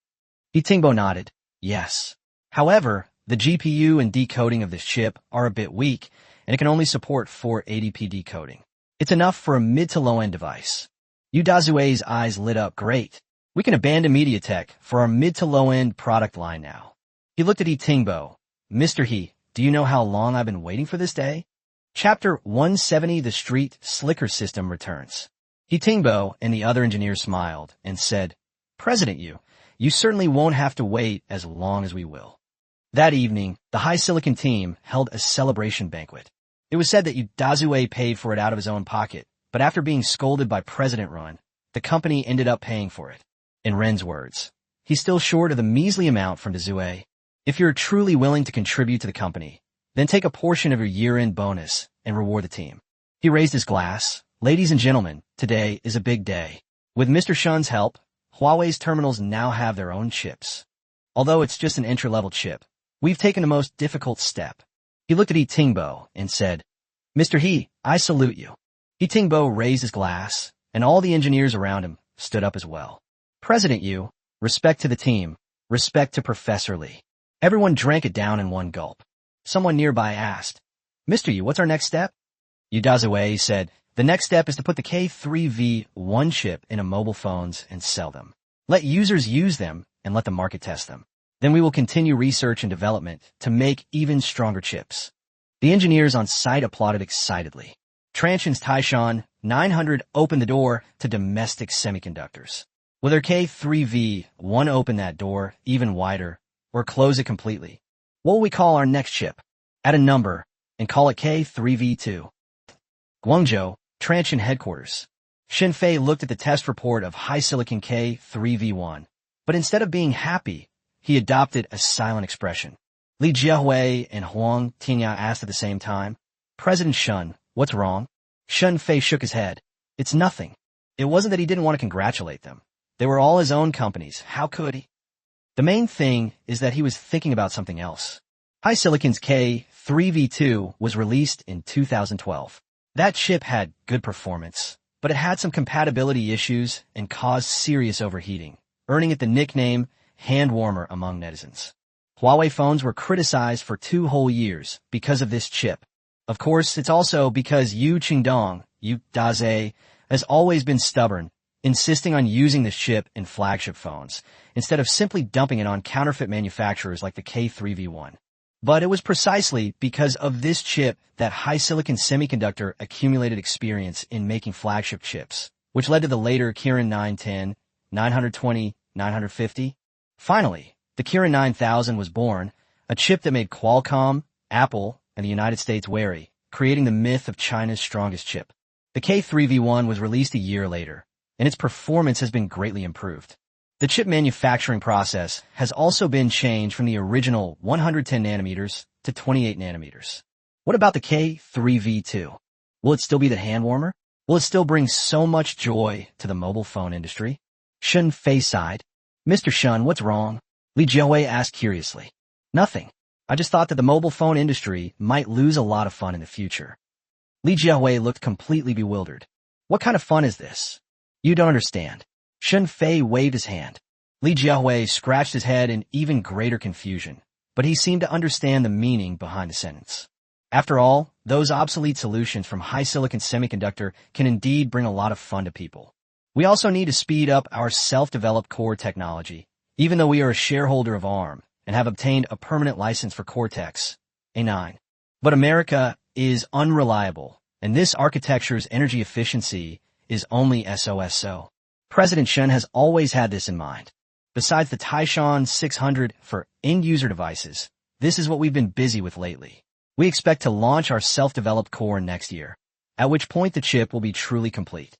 He Tingbo nodded, "Yes. However, the GPU and decoding of this chip are a bit weak, and it can only support 480p decoding. It's enough for a mid to low-end device." Yu Dazue's eyes lit up. "Great. We can abandon MediaTek for our mid to low-end product line now." He looked at He Tingbo. "Mr. He, do you know how long I've been waiting for this day?" Chapter 170, The Street Slicker System returns. He Tingbo and the other engineers smiled and said, "President Yu, you certainly won't have to wait as long as we will." That evening, the high-silicon team held a celebration banquet. It was said that Yu Dazue paid for it out of his own pocket, but after being scolded by President Ren, the company ended up paying for it. In Ren's words, he's still short of the measly amount from Dazue. If you're truly willing to contribute to the company, then take a portion of your year-end bonus and reward the team. He raised his glass. "Ladies and gentlemen, today is a big day. With Mr. Shun's help, Huawei's terminals now have their own chips. Although it's just an entry-level chip, we've taken the most difficult step." He looked at He Tingbo and said, "Mr. He, I salute you." He Tingbo raised his glass, and all the engineers around him stood up as well. "President Yu, respect to the team, respect to Professor Lee." Everyone drank it down in one gulp. Someone nearby asked, "Mr. Yu, what's our next step?" Yu Dazue said, "The next step is to put the K3V1 chip into mobile phones and sell them. Let users use them and let the market test them. Then we will continue research and development to make even stronger chips." The engineers on site applauded excitedly. Transsion's Taishan 900 opened the door to domestic semiconductors. Will their K3V1 open that door even wider or close it completely? What will we call our next chip? Add a number and call it K3V2. Guangzhou, Transsion headquarters. Shinfei looked at the test report of high-silicon K3V1, but instead of being happy, he adopted a silent expression. Li Jiehui and Huang Tinya asked at the same time, "President Shun, what's wrong?" Shinfei shook his head. "It's nothing. It wasn't that he didn't want to congratulate them. They were all his own companies. How could he? The main thing is that he was thinking about something else. High Silicon's K3V2 was released in 2012. That chip had good performance, but it had some compatibility issues and caused serious overheating, earning it the nickname hand warmer among netizens. Huawei phones were criticized for 2 whole years because of this chip. Of course, it's also because Yu Qingdong, Yu Daze, has always been stubborn, insisting on using this chip in flagship phones, instead of simply dumping it on counterfeit manufacturers like the K3V1. But it was precisely because of this chip that HiSilicon Semiconductor accumulated experience in making flagship chips, which led to the later Kirin 910, 920, 950. Finally, the Kirin 9000 was born, a chip that made Qualcomm, Apple, and the United States wary, creating the myth of China's strongest chip. The K3V1 was released a year later, and its performance has been greatly improved. The chip manufacturing process has also been changed from the original 110 nanometers to 28 nanometers. What about the K3V2? Will it still be the hand warmer? Will it still bring so much joy to the mobile phone industry? Shun Fei sighed. Mr. Shun, what's wrong? Li Jiahui asked curiously. Nothing. I just thought that the mobile phone industry might lose a lot of fun in the future. Li Jiahui looked completely bewildered. What kind of fun is this? You don't understand. Shun Fei waved his hand. Li Jiahui scratched his head in even greater confusion, but he seemed to understand the meaning behind the sentence. After all, those obsolete solutions from HiSilicon Semiconductor can indeed bring a lot of fun to people. We also need to speed up our self-developed core technology, even though we are a shareholder of ARM and have obtained a permanent license for Cortex-A9. But America is unreliable, and this architecture's energy efficiency is only SOSO. President Chen has always had this in mind. Besides the Taishan 600 for end-user devices, this is what we've been busy with lately. We expect to launch our self-developed core next year, at which point the chip will be truly complete.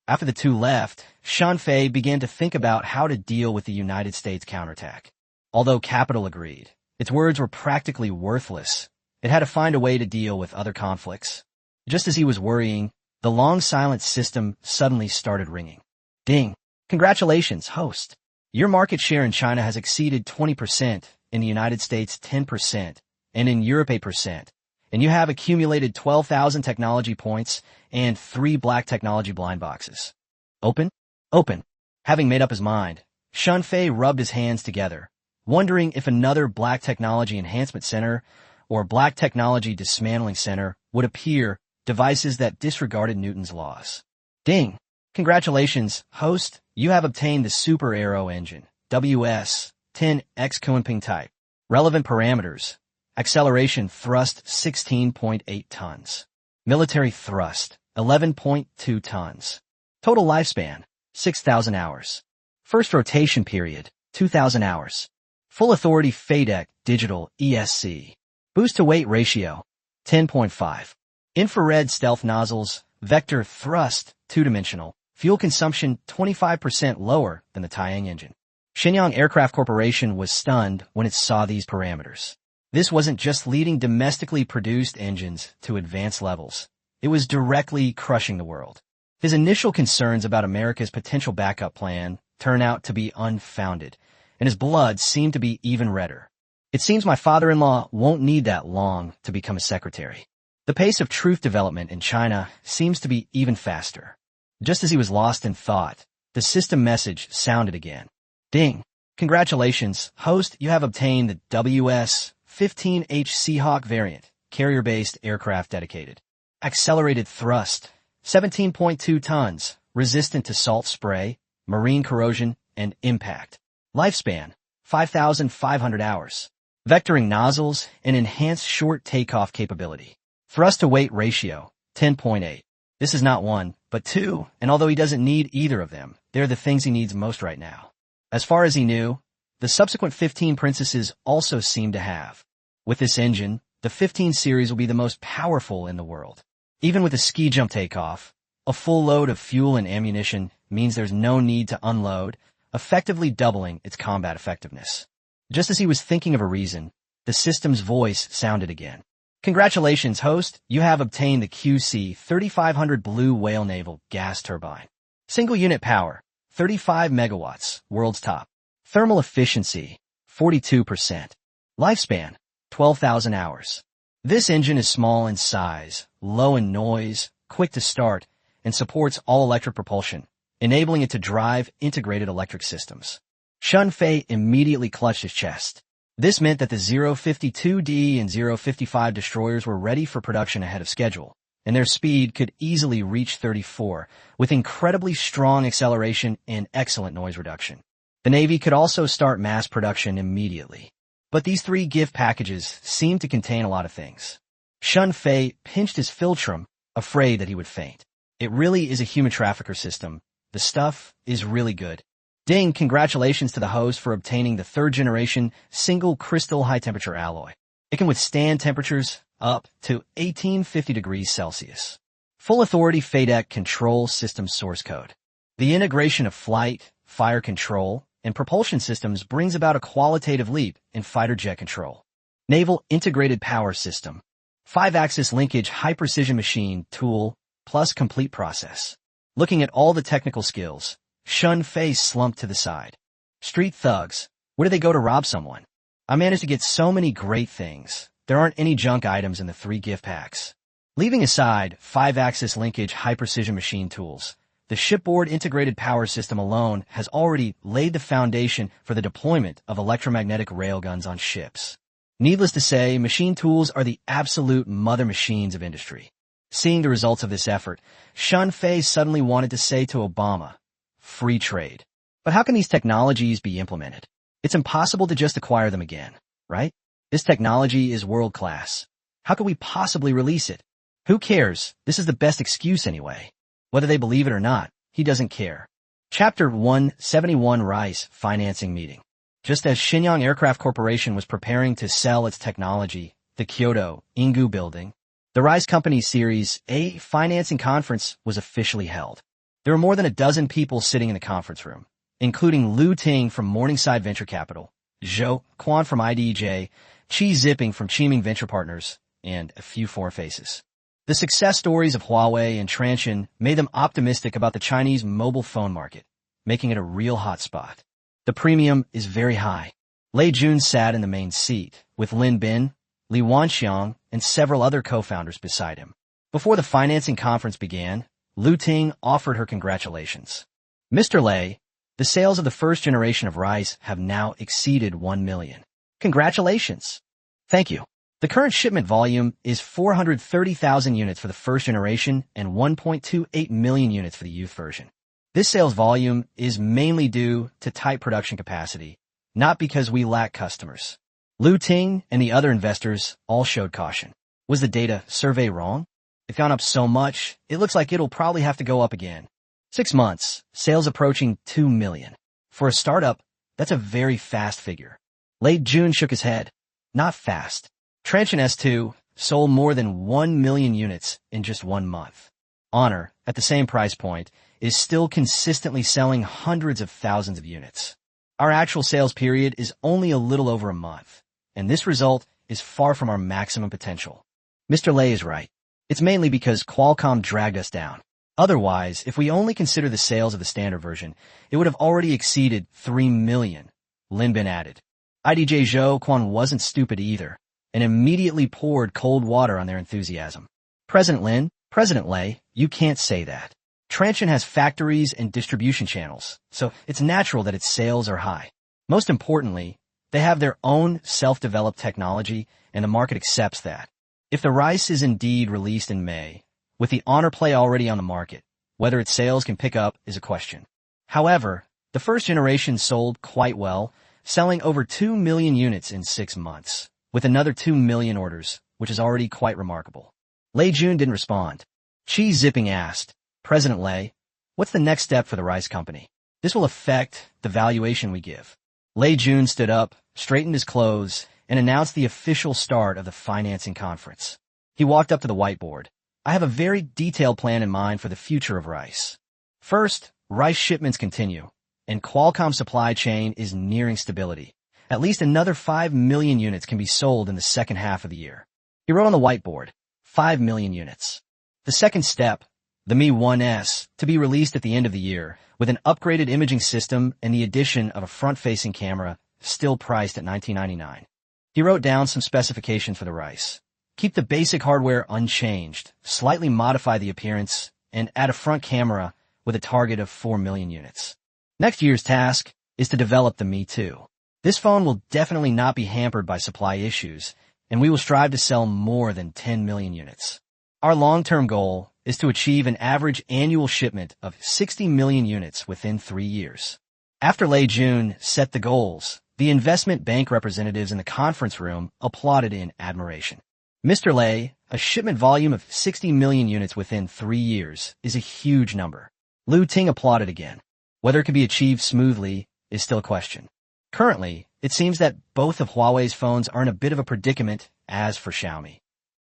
After the two left, Shun Fei began to think about how to deal with the United States counterattack. Although Capital agreed, its words were practically worthless. It had to find a way to deal with other conflicts. Just as he was worrying, the long silent system suddenly started ringing. Ding. Congratulations, host. Your market share in China has exceeded 20%, in the United States 10%, and in Europe 8%. And you have accumulated 12,000 technology points and 3 black technology blind boxes. Open? Open. Having made up his mind, Shun Fei rubbed his hands together, wondering if another Black Technology Enhancement Center or Black Technology Dismantling Center would appear, devices that disregarded Newton's laws. Ding! Congratulations, host, you have obtained the Super Aero engine, WS-10X Kunping type. Relevant parameters: acceleration thrust 16.8 tons. Military thrust 11.2 tons. Total lifespan 6,000 hours. First rotation period 2,000 hours. Full authority FADEC digital ESC. Boost to weight ratio 10.5. Infrared stealth nozzles, vector thrust 2-dimensional. Fuel consumption 25% lower than the Taiyang engine. Shenyang Aircraft Corporation was stunned when it saw these parameters. This wasn't just leading domestically produced engines to advanced levels. It was directly crushing the world. His initial concerns about America's potential backup plan turned out to be unfounded, and his blood seemed to be even redder. It seems my father-in-law won't need that long to become a secretary. The pace of truth development in China seems to be even faster. Just as he was lost in thought, the system message sounded again. Ding! Congratulations, host, you have obtained the WS-15H Seahawk variant, carrier-based aircraft dedicated. Accelerated thrust, 17.2 tons, resistant to salt spray, marine corrosion, and impact. Lifespan, 5,500 hours. Vectoring nozzles and enhanced short takeoff capability. Thrust-to-weight ratio, 10.8. This is not 1, but 2, and although he doesn't need either of them, they're the things he needs most right now. As far as he knew, the subsequent 15 princesses also seemed to have. With this engine, the 15 series will be the most powerful in the world. Even with a ski jump takeoff, a full load of fuel and ammunition means there's no need to unload, effectively doubling its combat effectiveness. Just as he was thinking of a reason, the system's voice sounded again. Congratulations, host, you have obtained the QC-3500 Blue Whale Naval Gas Turbine. Single unit power, 35 megawatts, world's top. Thermal efficiency, 42%. Lifespan, 12,000 hours. This engine is small in size, low in noise, quick to start, and supports all-electric propulsion, enabling it to drive integrated electric systems. Shun Fei immediately clutched his chest. This meant that the 052D and 055 destroyers were ready for production ahead of schedule, and their speed could easily reach 34, with incredibly strong acceleration and excellent noise reduction. The Navy could also start mass production immediately. But these three gift packages seemed to contain a lot of things. Shun Fei pinched his philtrum, afraid that he would faint. It really is a human trafficker system. The stuff is really good. Ding, congratulations to the host for obtaining the third-generation single crystal high-temperature alloy. It can withstand temperatures up to 1850 degrees Celsius. Full authority FADEC control system source code. The integration of flight, fire control, and propulsion systems brings about a qualitative leap in fighter jet control. Naval Integrated Power System. 5-axis linkage high-precision machine tool plus complete process. Looking at all the technical skills, Shun Fei slumped to the side. Street thugs. Where do they go to rob someone? I managed to get so many great things. There aren't any junk items in the 3 gift packs. Leaving aside 5-axis linkage high-precision machine tools, the shipboard integrated power system alone has already laid the foundation for the deployment of electromagnetic railguns on ships. Needless to say, machine tools are the absolute mother machines of industry. Seeing the results of this effort, Shun Fei suddenly wanted to say to Obama, free trade. But how can these technologies be implemented? It's impossible to just acquire them again, right? This technology is world-class. How could we possibly release it? Who cares? This is the best excuse anyway. Whether they believe it or not, he doesn't care. Chapter 171 Rice Financing Meeting. Just as Shenyang Aircraft Corporation was preparing to sell its technology, the Kyoto Ingu Building, the Rice Company's Series A financing conference was officially held. There were more than a dozen people sitting in the conference room, including Lu Ting from Morningside Venture Capital, Zhou Quan from IDJ, Chi Zipping from Chiming Venture Partners, and a few foreign faces. The success stories of Huawei and Transsion made them optimistic about the Chinese mobile phone market, making it a real hot spot. The premium is very high. Lei Jun sat in the main seat, with Lin Bin, Li Wanxiang, and several other co-founders beside him. Before the financing conference began, Lu Ting offered her congratulations. Mr. Lei, the sales of the first generation of Rice have now exceeded 1 million. Congratulations. Thank you. The current shipment volume is 430,000 units for the first generation and 1.28 million units for the youth version. This sales volume is mainly due to tight production capacity, not because we lack customers. Lu Ting and the other investors all showed caution. Was the data survey wrong? It's gone up so much, it looks like it'll probably have to go up again. 6 months, sales approaching 2 million. For a startup, that's a very fast figure. Lei Jun shook his head. Not fast. Transsion S2 sold more than 1 million units in just 1 month. Honor, at the same price point, is still consistently selling hundreds of thousands of units. Our actual sales period is only a little over a month, and this result is far from our maximum potential. Mr. Lei is right. It's mainly because Qualcomm dragged us down. Otherwise, if we only consider the sales of the standard version, it would have already exceeded 3 million, Lin Bin added. IDJ Zhou Quan wasn't stupid either, and immediately poured cold water on their enthusiasm. President Lin, President Lei, you can't say that. Transsion has factories and distribution channels, so it's natural that its sales are high. Most importantly, they have their own self-developed technology, and the market accepts that. If the Rice is indeed released in May, with the Honor Play already on the market, whether its sales can pick up is a question. However, the first generation sold quite well, selling over 2 million units in 6 months, with another 2 million orders, which is already quite remarkable. Lei Jun didn't respond. Chi Zipping asked, President Lei, what's the next step for the Rice Company? This will affect the valuation we give. Lei Jun stood up, straightened his clothes, and announced the official start of the financing conference. He walked up to the whiteboard. I have a very detailed plan in mind for the future of Rice. First, Rice shipments continue, and Qualcomm's supply chain is nearing stability. At least another 5 million units can be sold in the second half of the year. He wrote on the whiteboard, 5 million units. The second step, the Mi 1S, to be released at the end of the year, with an upgraded imaging system and the addition of a front-facing camera, still priced at $19.99. He wrote down some specifications for the Rice. Keep the basic hardware unchanged, slightly modify the appearance, and add a front camera with a target of 4 million units. Next year's task is to develop the Me Too. This phone will definitely not be hampered by supply issues, and we will strive to sell more than 10 million units. Our long-term goal is to achieve an average annual shipment of 60 million units within 3 years. After Lei Jun set the goals, the investment bank representatives in the conference room applauded in admiration. Mr. Lei, a shipment volume of 60 million units within 3 years is a huge number. Lu Ting applauded again. Whether it could be achieved smoothly is still a question. Currently, it seems that both of Huawei's phones are in a bit of a predicament as for Xiaomi.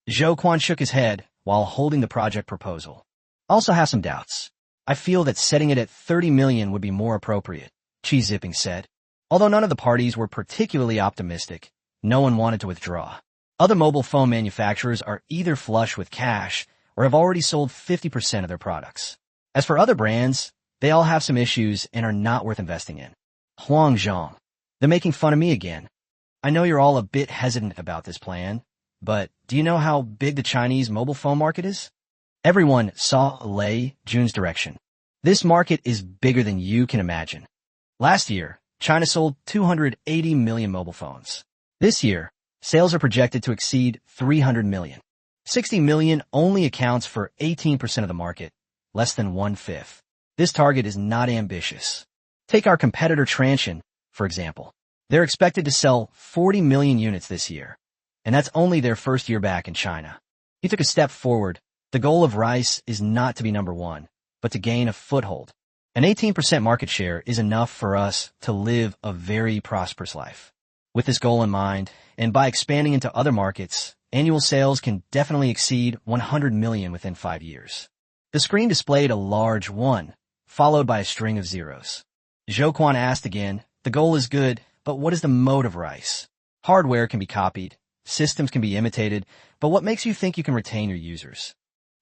Zhou Quan shook his head while holding the project proposal. I also have some doubts. I feel that setting it at 30 million would be more appropriate, Qi Zipping said. Although none of the parties were particularly optimistic, no one wanted to withdraw. Other mobile phone manufacturers are either flush with cash or have already sold 50% of their products. As for other brands, they all have some issues and are not worth investing in. Huang Zhang. They're making fun of me again. I know you're all a bit hesitant about this plan, but do you know how big the Chinese mobile phone market is? Everyone saw Lei Jun's direction. This market is bigger than you can imagine. Last year, China sold 280 million mobile phones. This year, sales are projected to exceed 300 million. 60 million only accounts for 18% of the market, less than 1/5. This target is not ambitious. Take our competitor Transsion, for example. They're expected to sell 40 million units this year, and that's only their first year back in China. He took a step forward. The goal of Rice is not to be number one, but to gain a foothold. An 18% market share is enough for us to live a very prosperous life. With this goal in mind, and by expanding into other markets, annual sales can definitely exceed 100 million within 5 years. The screen displayed a large 1, followed by a string of zeros. Zhou Quan asked again, the goal is good, but what is the mode of Rice? Hardware can be copied, systems can be imitated, but what makes you think you can retain your users?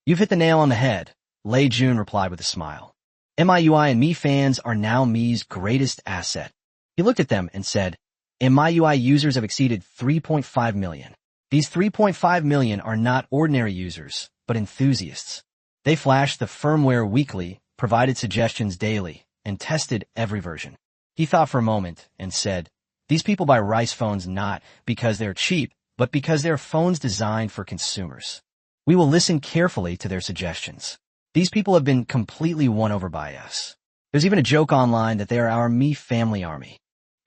You've hit the nail on the head, Lei Jun replied with a smile. MIUI and Mi fans are now Mi's greatest asset. He looked at them and said, MIUI users have exceeded 3.5 million. These 3.5 million are not ordinary users, but enthusiasts. They flashed the firmware weekly, provided suggestions daily, and tested every version. He thought for a moment and said, these people buy Rice phones not because they're cheap, but because they're phones designed for consumers. We will listen carefully to their suggestions. These people have been completely won over by us. There's even a joke online that they are our Mi family army.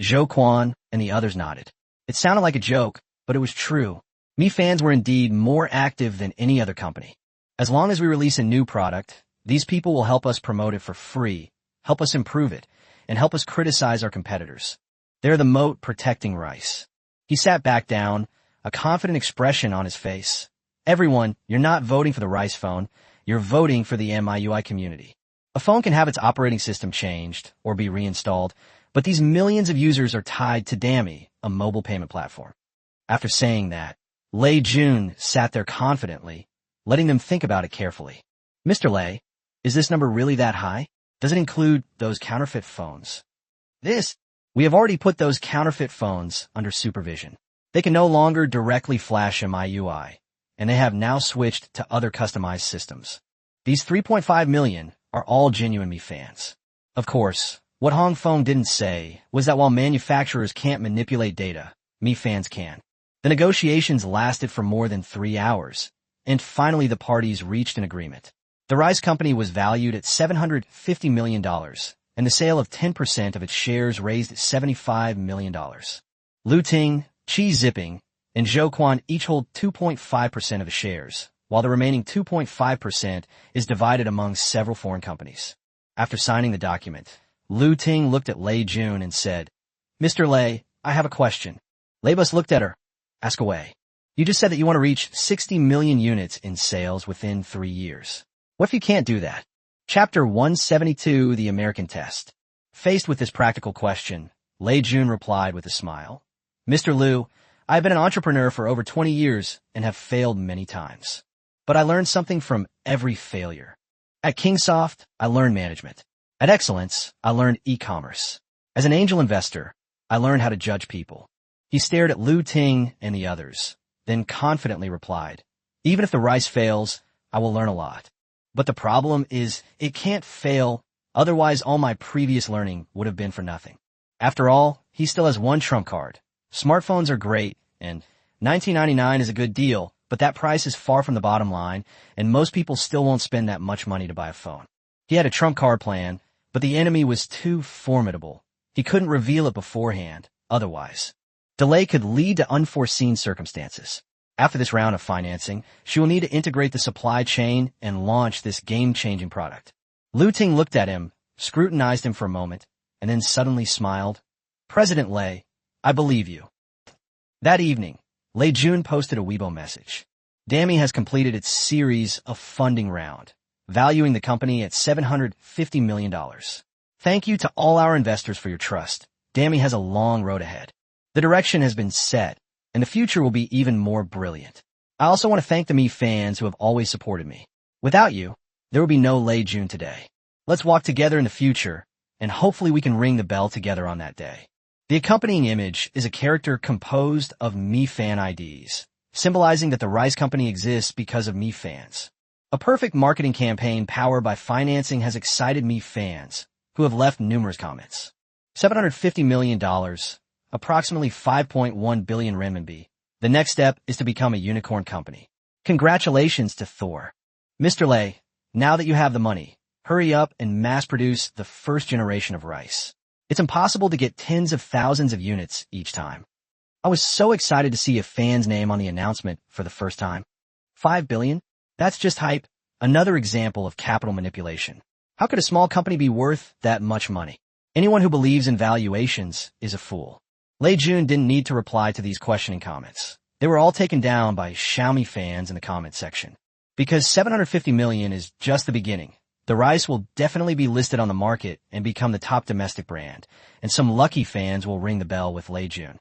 Zhou Quan and the others nodded. It sounded like a joke, but it was true. Mi fans were indeed more active than any other company. As long as we release a new product, these people will help us promote it for free, help us improve it, and help us criticize our competitors. They're the moat protecting Rice. He sat back down, a confident expression on his face. Everyone, you're not voting for the Rice phone. You're voting for the MIUI community. A phone can have its operating system changed or be reinstalled, but these millions of users are tied to Dami, a mobile payment platform. After saying that, Lei Jun sat there confidently, letting them think about it carefully. Mr. Lei, is this number really that high? Does it include those counterfeit phones? We have already put those counterfeit phones under supervision. They can no longer directly flash MIUI, and they have now switched to other customized systems. These 3.5 million are all genuine Mi fans. Of course, what Hong Feng didn't say was that while manufacturers can't manipulate data, Mi fans can. The negotiations lasted for more than 3 hours, and finally the parties reached an agreement. The Rice company was valued at $750 million, and the sale of 10% of its shares raised $75 million. Lu Ting, Qi Zipping, and Zhou Quan each hold 2.5% of the shares, while the remaining 2.5% is divided among several foreign companies. After signing the document, Lu Ting looked at Lei Jun and said, Mr. Lei, I have a question. Lei Bus looked at her. Ask away. You just said that you want to reach 60 million units in sales within 3 years. What if you can't do that? Chapter 172, The American Test. Faced with this practical question, Lei Jun replied with a smile. Mr. Lu, I have been an entrepreneur for over 20 years and have failed many times. But I learned something from every failure. At Kingsoft, I learned management. At Excellence, I learned e-commerce. As an angel investor, I learned how to judge people. He stared at Lu Ting and the others. then confidently replied, "Even if the rice fails, I will learn a lot. But the problem is it can't fail, otherwise all my previous learning would have been for nothing." After all, he still has one trump card. Smartphones are great, and $19.99 is a good deal, but that price is far from the bottom line, and most people still won't spend that much money to buy a phone. He had a trump card plan, but the enemy was too formidable. He couldn't reveal it beforehand, otherwise. Delay could lead to unforeseen circumstances. After this round of financing, she will need to integrate the supply chain and launch this game-changing product. Lu Ting looked at him, scrutinized him for a moment, and then suddenly smiled. "President Lei, I believe you." That evening, Lei Jun posted a Weibo message. Dami has completed its series of funding round, valuing the company at $750 million. Thank you to all our investors for your trust. Dami has a long road ahead. The direction has been set, and the future will be even more brilliant. I also want to thank the Me fans who have always supported me. Without you, there would be no Lei Jun today. Let's walk together in the future, and hopefully we can ring the bell together on that day. The accompanying image is a character composed of Me fan IDs, symbolizing that the rice company exists because of Me fans. A perfect marketing campaign powered by financing has excited Me fans, who have left numerous comments. $750 million, approximately 5.1 billion renminbi. The next step is to become a unicorn company. Congratulations to Thor. Mr. Lei, now that you have the money, hurry up and mass-produce the first generation of rice. It's impossible to get tens of thousands of units each time. I was so excited to see a fan's name on the announcement for the first time. 5 billion? That's just hype. Another example of capital manipulation. How could a small company be worth that much money? Anyone who believes in valuations is a fool. Lei Jun didn't need to reply to these questioning comments. They were all taken down by Xiaomi fans in the comment section. Because 750 million is just the beginning. The rice will definitely be listed on the market and become the top domestic brand, and some lucky fans will ring the bell with Lei Jun.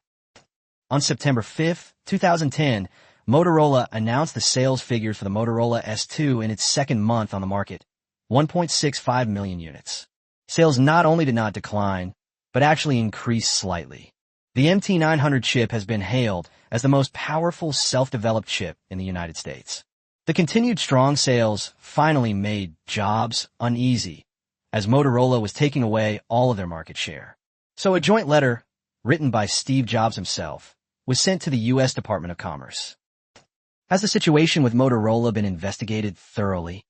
On September 5th, 2010, Motorola announced the sales figures for the Motorola S2 in its second month on the market, 1.65 million units. Sales not only did not decline, but actually increased slightly. The MT900 chip has been hailed as the most powerful self-developed chip in the United States. The continued strong sales finally made jobs uneasy, as Motorola was taking away all of their market share. So a joint letter, written by Steve Jobs himself, was sent to the U.S. Department of Commerce. Has the situation with Motorola been investigated thoroughly?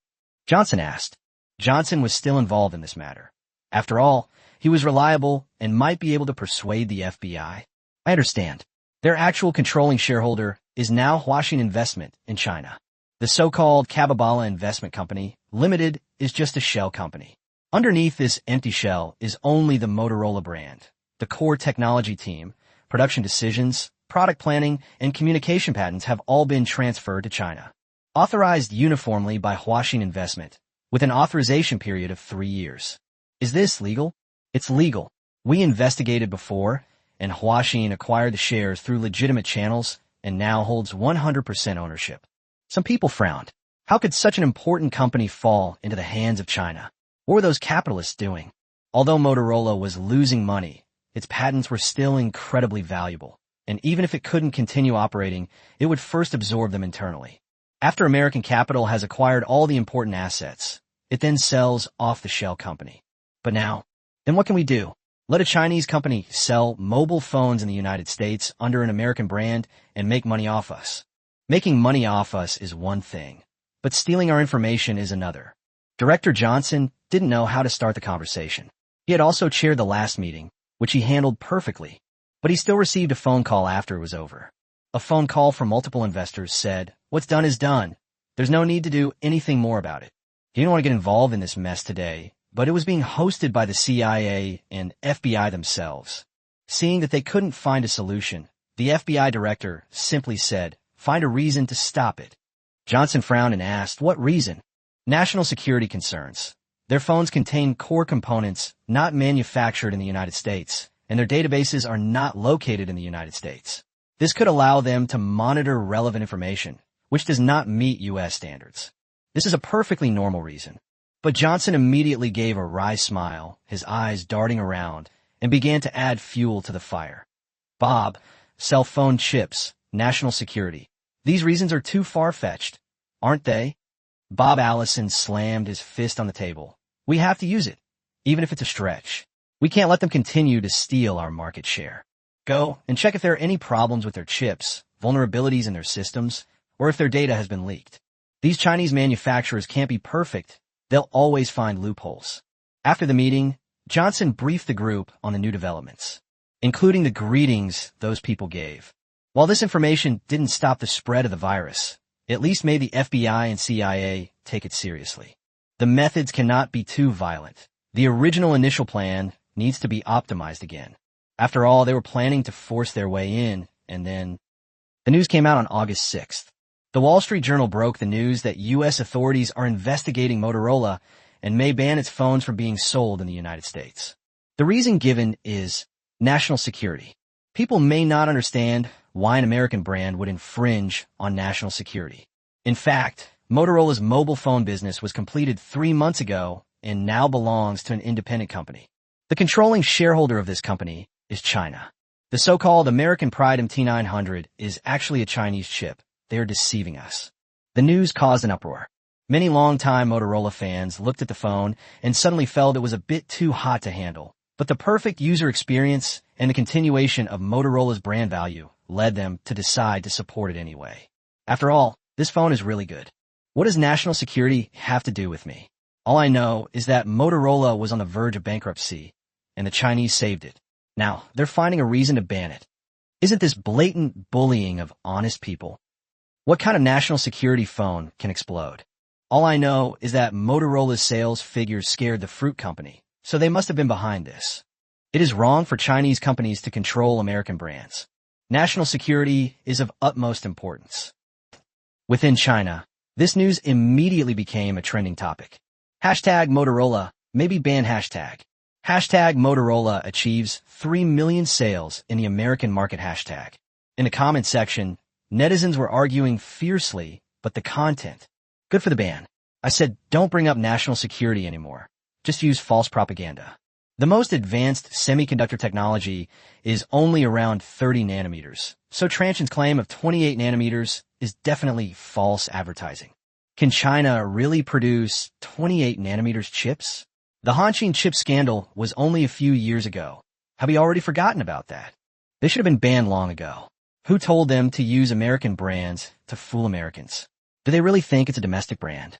Johnson asked. Johnson was still involved in this matter. After all, he was reliable and might be able to persuade the FBI. I understand. Their actual controlling shareholder is now Huaxin Investment in China. The so-called Kababala Investment Company Limited is just a shell company. Underneath this empty shell is only the Motorola brand. The core technology team, production decisions, product planning, and communication patents have all been transferred to China. Authorized uniformly by Huaxin Investment, with an authorization period of 3 years. Is this legal? It's legal. We investigated before, and Huaxin acquired the shares through legitimate channels and now holds 100% ownership. Some people frowned. How could such an important company fall into the hands of China? What were those capitalists doing? Although Motorola was losing money, its patents were still incredibly valuable, and even if it couldn't continue operating, it would first absorb them internally. After American capital has acquired all the important assets, it then sells off the shell company. But now, then what can we do? Let a Chinese company sell mobile phones in the United States under an American brand and make money off us. Making money off us is one thing, but stealing our information is another. Director Johnson didn't know how to start the conversation. He had also chaired the last meeting, which he handled perfectly, but he still received a phone call after it was over. A phone call from multiple investors said, "What's done is done. There's no need to do anything more about it." He didn't want to get involved in this mess today, but it was being hosted by the CIA and FBI themselves. Seeing that they couldn't find a solution, the FBI director simply said, "Find a reason to stop it." Johnson frowned and asked, "What reason?" "National security concerns. Their phones contain core components not manufactured in the United States, and their databases are not located in the United States. This could allow them to monitor relevant information, which does not meet U.S. standards. This is a perfectly normal reason." But Johnson immediately gave a wry smile, his eyes darting around, and began to add fuel to the fire. "Bob, cell phone chips, national security. These reasons are too far-fetched, aren't they? Bob Allison slammed his fist on the table. We have to use it, even if it's a stretch. We can't let them continue to steal our market share. Go and check if there are any problems with their chips, vulnerabilities in their systems, or if their data has been leaked. These Chinese manufacturers can't be perfect. They'll always find loopholes. After the meeting, Johnson briefed the group on the new developments, including the greetings those people gave. While this information didn't stop the spread of the virus, it at least made the FBI and CIA take it seriously. The methods cannot be too violent. The original initial plan needs to be optimized again. After all, they were planning to force their way in, and then the news came out on August 6th. The Wall Street Journal broke the news that U.S. authorities are investigating Motorola and may ban its phones from being sold in the United States. The reason given is national security. People may not understand why an American brand would infringe on national security. In fact, Motorola's mobile phone business was completed 3 months ago and now belongs to an independent company. The controlling shareholder of this company is China. The so-called American Pride MT900 is actually a Chinese chip. They are deceiving us. The news caused an uproar. Many longtime Motorola fans looked at the phone and suddenly felt it was a bit too hot to handle. But the perfect user experience and the continuation of Motorola's brand value led them to decide to support it anyway. After all, this phone is really good. What does national security have to do with me? All I know is that Motorola was on the verge of bankruptcy, and the Chinese saved it. Now, they're finding a reason to ban it. Isn't this blatant bullying of honest people? What kind of national security phone can explode? All I know is that Motorola's sales figures scared the fruit company, so they must have been behind this. It is wrong for Chinese companies to control American brands. National security is of utmost importance. Within China, this news immediately became a trending topic. Hashtag Motorola, maybe ban hashtag. Hashtag Motorola achieves 3 million sales in the American market hashtag. In the comment section, netizens were arguing fiercely, but the content. Good for the ban. I said, don't bring up national security anymore. Just use false propaganda. The most advanced semiconductor technology is only around 30 nanometers, so Transsion's claim of 28 nanometers is definitely false advertising. Can China really produce 28 nanometers chips? The Hanshin chip scandal was only a few years ago. Have we already forgotten about that? They should have been banned long ago. Who told them to use American brands to fool Americans? Do they really think it's a domestic brand?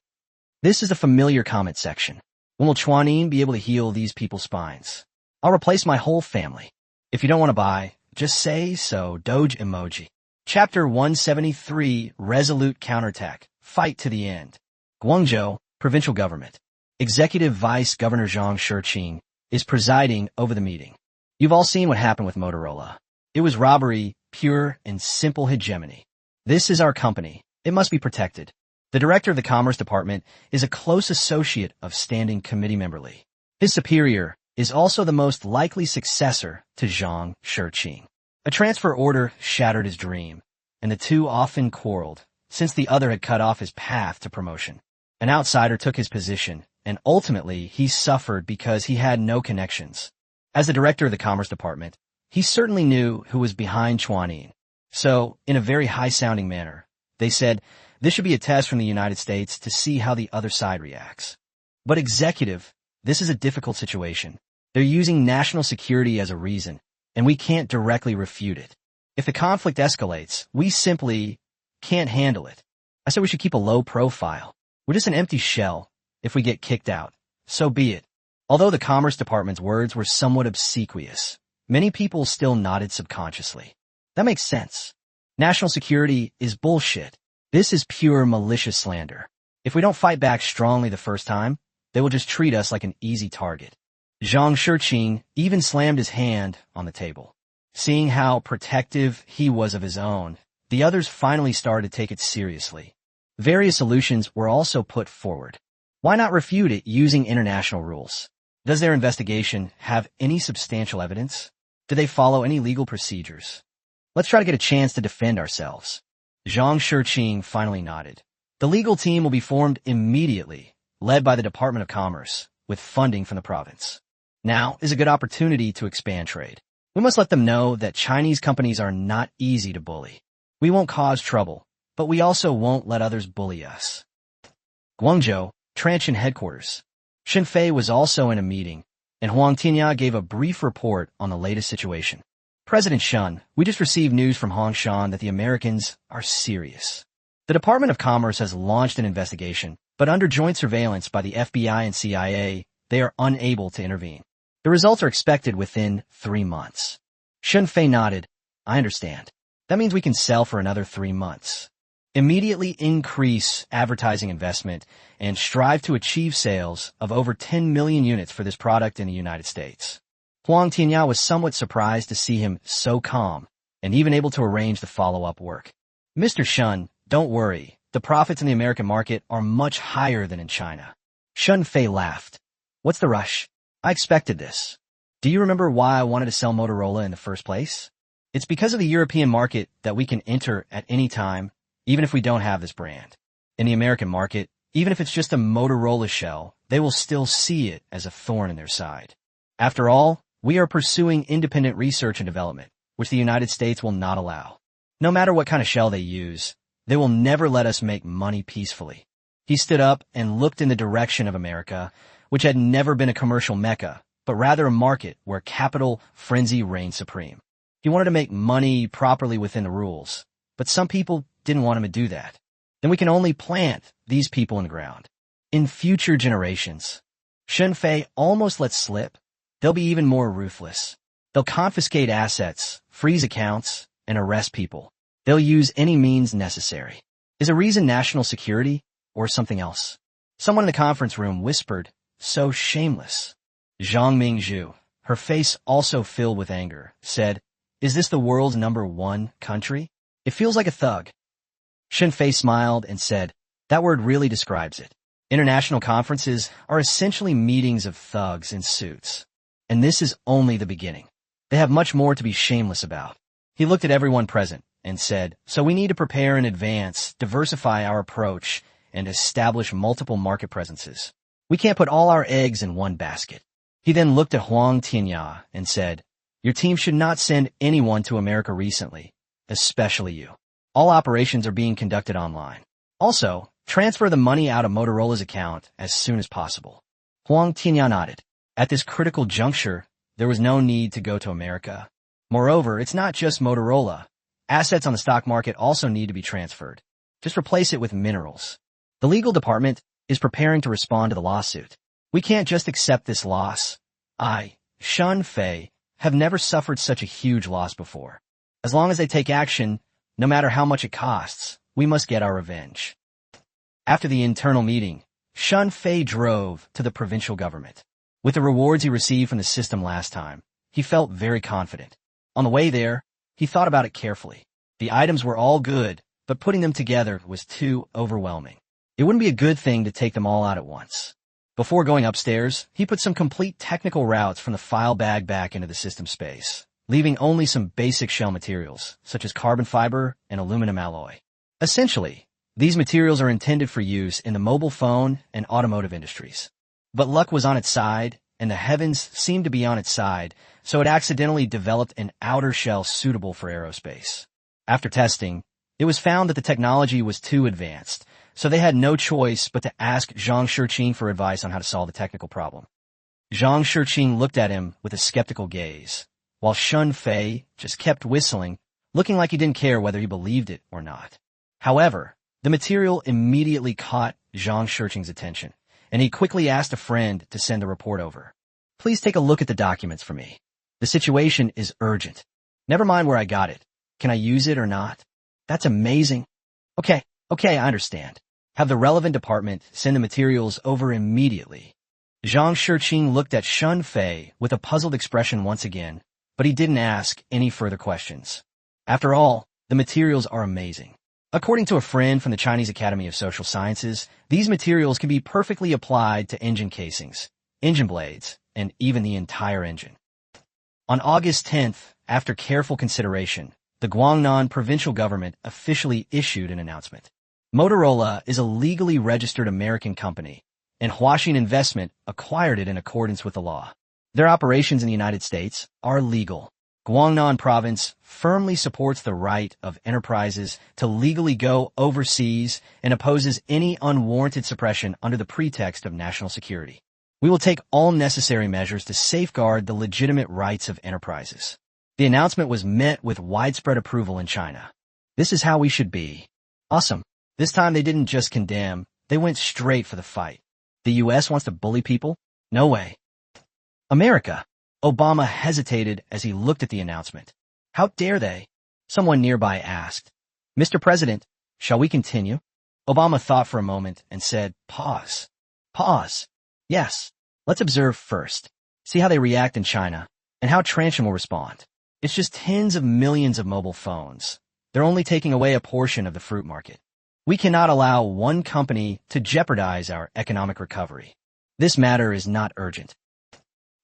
This is the familiar comment section. When will Chuanin be able to heal these people's spines? I'll replace my whole family. If you don't want to buy, just say so. Doge emoji. Chapter 173, Resolute Counterattack. Fight to the end. Guangzhou, Provincial Government. Executive Vice Governor Zhang Shiqing is presiding over the meeting. You've all seen what happened with Motorola. It was robbery, pure and simple hegemony. This is our company. It must be protected. The director of the Commerce Department is a close associate of Standing Committee Member Li. His superior is also the most likely successor to Zhang Shiqing. A transfer order shattered his dream, and the two often quarreled, since the other had cut off his path to promotion. An outsider took his position, and ultimately he suffered because he had no connections. As the director of the Commerce Department, he certainly knew who was behind Chuanin. So, in a very high-sounding manner, they said, this should be a test from the United States to see how the other side reacts. But executive, this is a difficult situation. They're using national security as a reason, and we can't directly refute it. If the conflict escalates, we simply can't handle it. I said we should keep a low profile. We're just an empty shell. If we get kicked out, so be it. Although the Commerce Department's words were somewhat obsequious, many people still nodded subconsciously. That makes sense. National security is bullshit. This is pure malicious slander. If we don't fight back strongly the first time, they will just treat us like an easy target. Zhang Shiqing even slammed his hand on the table. Seeing how protective he was of his own, the others finally started to take it seriously. Various solutions were also put forward. Why not refute it using international rules? Does their investigation have any substantial evidence? Do they follow any legal procedures? Let's try to get a chance to defend ourselves. Zhang Shiqing finally nodded. The legal team will be formed immediately, led by the Department of Commerce, with funding from the province. Now is a good opportunity to expand trade. We must let them know that Chinese companies are not easy to bully. We won't cause trouble, but we also won't let others bully us. Guangzhou, Transsion headquarters. Shen Fei was also in a meeting, and Huang Tinya gave a brief report on the latest situation. President Shen, we just received news from Hongshan that the Americans are serious. The Department of Commerce has launched an investigation, but under joint surveillance by the FBI and CIA, they are unable to intervene. The results are expected within 3 months. Shen Fei nodded. I understand. That means we can sell for another 3 months. Immediately increase advertising investment and strive to achieve sales of over 10 million units for this product in the United States. Huang Tinya was somewhat surprised to see him so calm and even able to arrange the follow-up work. Mr. Shen, don't worry. The profits in the American market are much higher than in China. Shen Fei laughed. What's the rush? I expected this. Do you remember why I wanted to sell Motorola in the first place? It's because of the European market that we can enter at any time, even if we don't have this brand. In the American market, even if it's just a Motorola shell, they will still see it as a thorn in their side. After all, we are pursuing independent research and development, which the United States will not allow. No matter what kind of shell they use, they will never let us make money peacefully. He stood up and looked in the direction of America, which had never been a commercial mecca, but rather a market where capital frenzy reigned supreme. He wanted to make money properly within the rules, but some people didn't want him to do that. Then we can only plant these people in the ground. In future generations, Shen Fei almost let slip. They'll be even more ruthless. They'll confiscate assets, freeze accounts, and arrest people. They'll use any means necessary. Is a reason national security or something else? Someone in the conference room whispered, so shameless. Zhang Mingzhu, her face also filled with anger, said, is this the world's #1 country? It feels like a thug. Shen Fei smiled and said, that word really describes it. International conferences are essentially meetings of thugs in suits. And this is only the beginning. They have much more to be shameless about. He looked at everyone present and said, so we need to prepare in advance, diversify our approach, and establish multiple market presences. We can't put all our eggs in one basket. He then looked at Huang Tinya and said, your team should not send anyone to America recently, especially you. All operations are being conducted online. Also, transfer the money out of Motorola's account as soon as possible. Huang Tinya nodded. At this critical juncture, there was no need to go to America. Moreover, it's not just Motorola. Assets on the stock market also need to be transferred. Just replace it with minerals. The legal department is preparing to respond to the lawsuit. We can't just accept this loss. I, Shen Fei, have never suffered such a huge loss before. As long as they take action, no matter how much it costs, we must get our revenge. After the internal meeting, Shen Fei drove to the provincial government. With the rewards he received from the system last time, he felt very confident. On the way there, he thought about it carefully. The items were all good, but putting them together was too overwhelming. It wouldn't be a good thing to take them all out at once. Before going upstairs, he put some complete technical routes from the file bag back into the system space, leaving only some basic shell materials, such as carbon fiber and aluminum alloy. Essentially, these materials are intended for use in the mobile phone and automotive industries. But luck was on its side, and the heavens seemed to be on its side, so it accidentally developed an outer shell suitable for aerospace. After testing, it was found that the technology was too advanced, so they had no choice but to ask Zhang Shiqing for advice on how to solve the technical problem. Zhang Shiqing looked at him with a skeptical gaze, while Shen Fei just kept whistling, looking like he didn't care whether he believed it or not. However, the material immediately caught Zhang Shiqing's attention, and he quickly asked a friend to send the report over. Please take a look at the documents for me. The situation is urgent. Never mind where I got it. Can I use it or not? That's amazing. Okay, I understand. Have the relevant department send the materials over immediately. Zhang Shiqing looked at Shen Fei with a puzzled expression once again, but he didn't ask any further questions. After all, the materials are amazing. According to a friend from the Chinese Academy of Social Sciences, these materials can be perfectly applied to engine casings, engine blades, and even the entire engine. On August 10th, after careful consideration, the Guangnan provincial government officially issued an announcement. Motorola is a legally registered American company, and Huaxin Investment acquired it in accordance with the law. Their operations in the United States are legal. Guangnan province firmly supports the right of enterprises to legally go overseas and opposes any unwarranted suppression under the pretext of national security. We will take all necessary measures to safeguard the legitimate rights of enterprises. The announcement was met with widespread approval in China. This is how we should be. Awesome. This time they didn't just condemn, they went straight for the fight. The US wants to bully people? No way. America. Obama hesitated as he looked at the announcement. How dare they? Someone nearby asked. Mr. President, shall we continue? Obama thought for a moment and said, pause. Pause. Yes. Let's observe first. See how they react in China and how Transsion will respond. It's just tens of millions of mobile phones. They're only taking away a portion of the fruit market. We cannot allow one company to jeopardize our economic recovery. This matter is not urgent.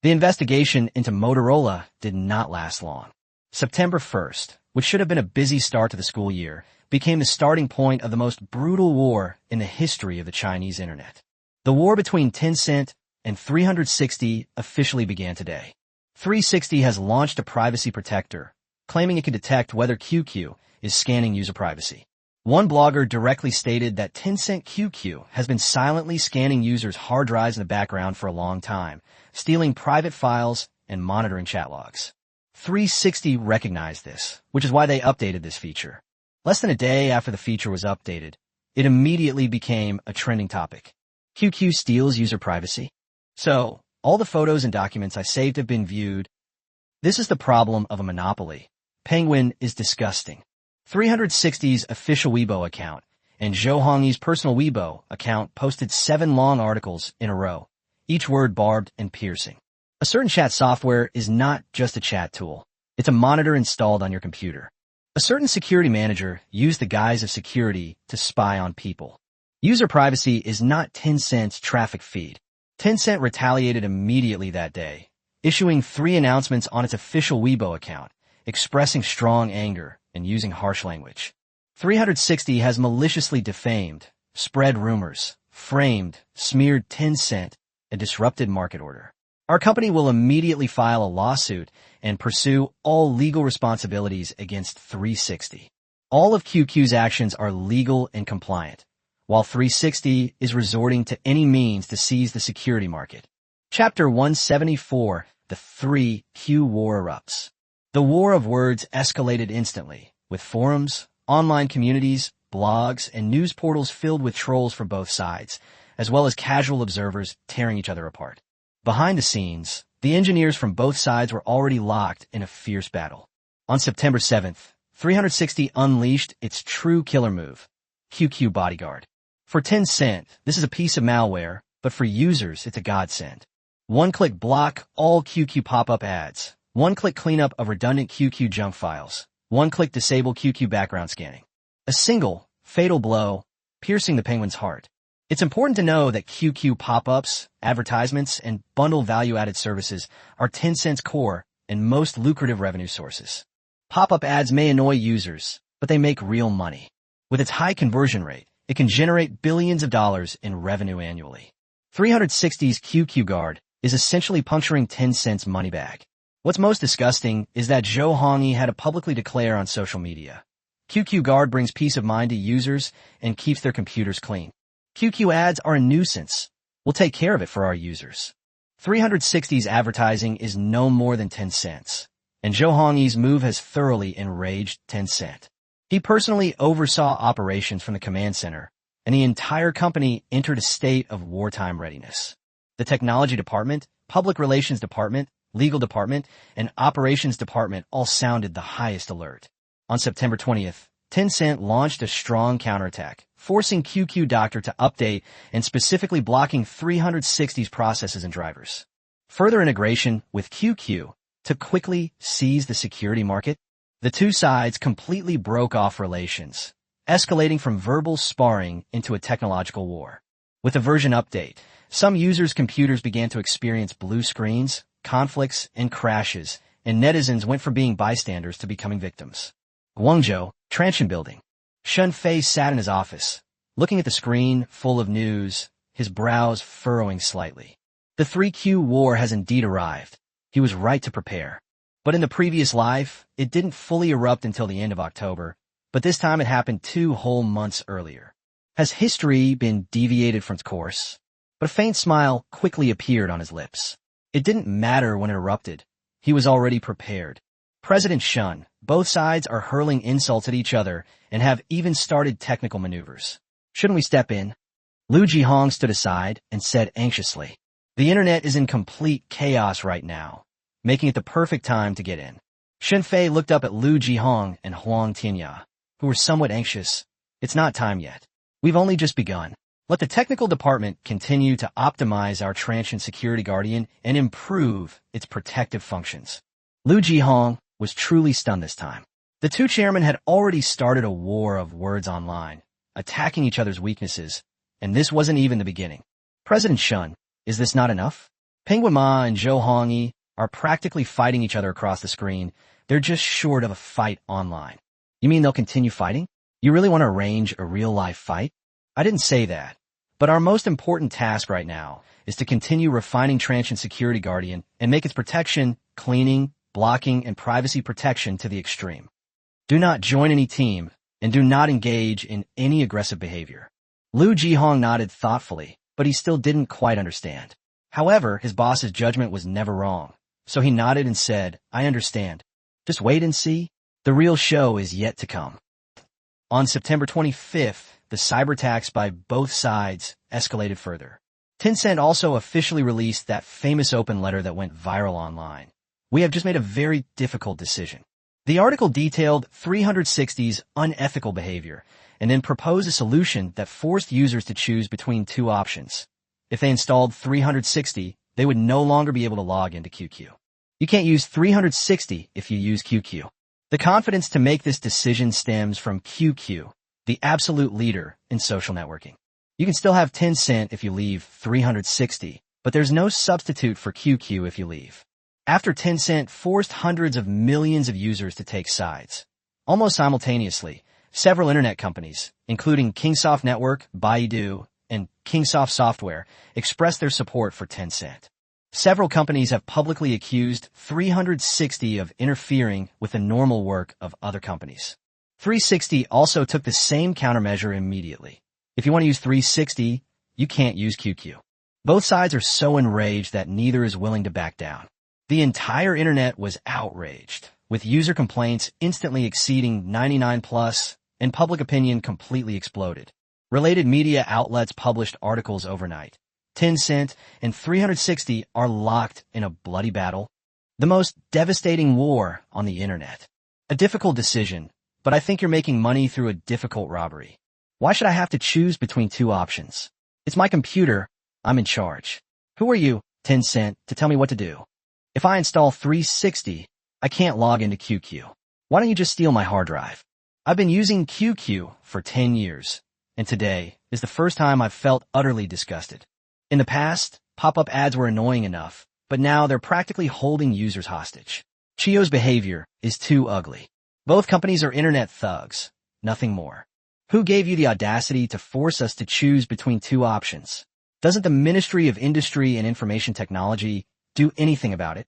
The investigation into Motorola did not last long. September 1st, which should have been a busy start to the school year, became the starting point of the most brutal war in the history of the Chinese internet. The war between Tencent and 360 officially began today. 360 has launched a privacy protector, claiming it can detect whether QQ is scanning user privacy. One blogger directly stated that Tencent QQ has been silently scanning users' hard drives in the background for a long time, stealing private files and monitoring chat logs. 360 recognized this, which is why they updated this feature. Less than a day after the feature was updated, it immediately became a trending topic. QQ steals user privacy? So, all the photos and documents I saved have been viewed. This is the problem of a monopoly. Penguin is disgusting. 360's official Weibo account and Zhou Hongyi's personal Weibo account posted 7 long articles in a row, each word barbed and piercing. A certain chat software is not just a chat tool. It's a monitor installed on your computer. A certain security manager used the guise of security to spy on people. User privacy is not Tencent's traffic feed. Tencent retaliated immediately that day, issuing 3 announcements on its official Weibo account, expressing strong anger and using harsh language. 360 has maliciously defamed, spread rumors, framed, smeared Tencent, and disrupted market order. Our company will immediately file a lawsuit and pursue all legal responsibilities against 360. All of QQ's actions are legal and compliant, while 360 is resorting to any means to seize the security market. Chapter 174, The 3Q War erupts. The war of words escalated instantly, with forums, online communities, blogs, and news portals filled with trolls from both sides, as well as casual observers tearing each other apart. Behind the scenes, the engineers from both sides were already locked in a fierce battle. On September 7th, 360 unleashed its true killer move, QQ Bodyguard. For Tencent, this is a piece of malware, but for users, it's a godsend. One-click block all QQ pop-up ads. One-click cleanup of redundant QQ junk files. One-click disable QQ background scanning. A single, fatal blow, piercing the penguin's heart. It's important to know that QQ pop-ups, advertisements, and bundle value-added services are Tencent's core and most lucrative revenue sources. Pop-up ads may annoy users, but they make real money. With its high conversion rate, it can generate billions of dollars in revenue annually. 360's QQ Guard is essentially puncturing Tencent's money bag. What's most disgusting is that Zhou Hongyi had to publicly declare on social media. QQ Guard brings peace of mind to users and keeps their computers clean. QQ ads are a nuisance. We'll take care of it for our users. 360's advertising is no more than 10 cents, and Zhou Hongyi's move has thoroughly enraged Tencent. He personally oversaw operations from the command center, and the entire company entered a state of wartime readiness. The technology department, public relations department, legal department, and operations department all sounded the highest alert. On September 20th, Tencent launched a strong counterattack, forcing QQ Doctor to update and specifically blocking 360's processes and drivers. Further integration with QQ to quickly seize the security market. The two sides completely broke off relations, escalating from verbal sparring into a technological war. With a version update, some users' computers began to experience blue screens, conflicts, and crashes, and netizens went from being bystanders to becoming victims. Guangzhou, Transsion Building. Shun Fei sat in his office, looking at the screen full of news, his brows furrowing slightly. The 3Q war has indeed arrived. He was right to prepare. But in the previous life, it didn't fully erupt until the end of October, but this time it happened 2 whole months earlier. Has history been deviated from its course? But a faint smile quickly appeared on his lips. It didn't matter when it erupted. He was already prepared. President Shun, both sides are hurling insults at each other and have even started technical maneuvers. Shouldn't we step in? Lu Jihong stood aside and said anxiously. The internet is in complete chaos right now, making it the perfect time to get in. Shenfei looked up at Lu Jihong and Huang Tianya, who were somewhat anxious. It's not time yet. We've only just begun. Let the technical department continue to optimize our transient security guardian and improve its protective functions. Lu Jihong was truly stunned this time. The two chairmen had already started a war of words online, attacking each other's weaknesses, and this wasn't even the beginning. President Shun, is this not enough? Penguin Ma and Zhou Hongyi are practically fighting each other across the screen. They're just short of a fight online. You mean they'll continue fighting? You really want to arrange a real-life fight? I didn't say that. But our most important task right now is to continue refining Transient Security Guardian and make its protection, cleaning, blocking, and privacy protection to the extreme. Do not join any team, and do not engage in any aggressive behavior. Lu Jihong nodded thoughtfully, but he still didn't quite understand. However, his boss's judgment was never wrong. So he nodded and said, I understand. Just wait and see. The real show is yet to come. On September 25th, the cyber attacks by both sides escalated further. Tencent also officially released that famous open letter that went viral online. We have just made a very difficult decision. The article detailed 360's unethical behavior and then proposed a solution that forced users to choose between 2 options. If they installed 360, they would no longer be able to log into QQ. You can't use 360 if you use QQ. The confidence to make this decision stems from QQ, the absolute leader in social networking. You can still have Tencent if you leave 360, but there's no substitute for QQ if you leave. After Tencent forced hundreds of millions of users to take sides, almost simultaneously, several internet companies, including Kingsoft Network, Baidu, and Kingsoft Software, expressed their support for Tencent. Several companies have publicly accused 360 of interfering with the normal work of other companies. 360 also took the same countermeasure immediately. If you want to use 360, you can't use QQ. Both sides are so enraged that neither is willing to back down. The entire internet was outraged, with user complaints instantly exceeding 99+, and public opinion completely exploded. Related media outlets published articles overnight. Tencent and 360 are locked in a bloody battle. The most devastating war on the internet. A difficult decision, but I think you're making money through a difficult robbery. Why should I have to choose between 2 options? It's my computer. I'm in charge. Who are you, Tencent, to tell me what to do? If I install 360, I can't log into QQ. Why don't you just steal my hard drive? I've been using QQ for 10 years, and today is the first time I've felt utterly disgusted. In the past, pop-up ads were annoying enough, but now they're practically holding users hostage. Chio's behavior is too ugly. Both companies are internet thugs, nothing more. Who gave you the audacity to force us to choose between 2 options? Doesn't the Ministry of Industry and Information Technology do anything about it?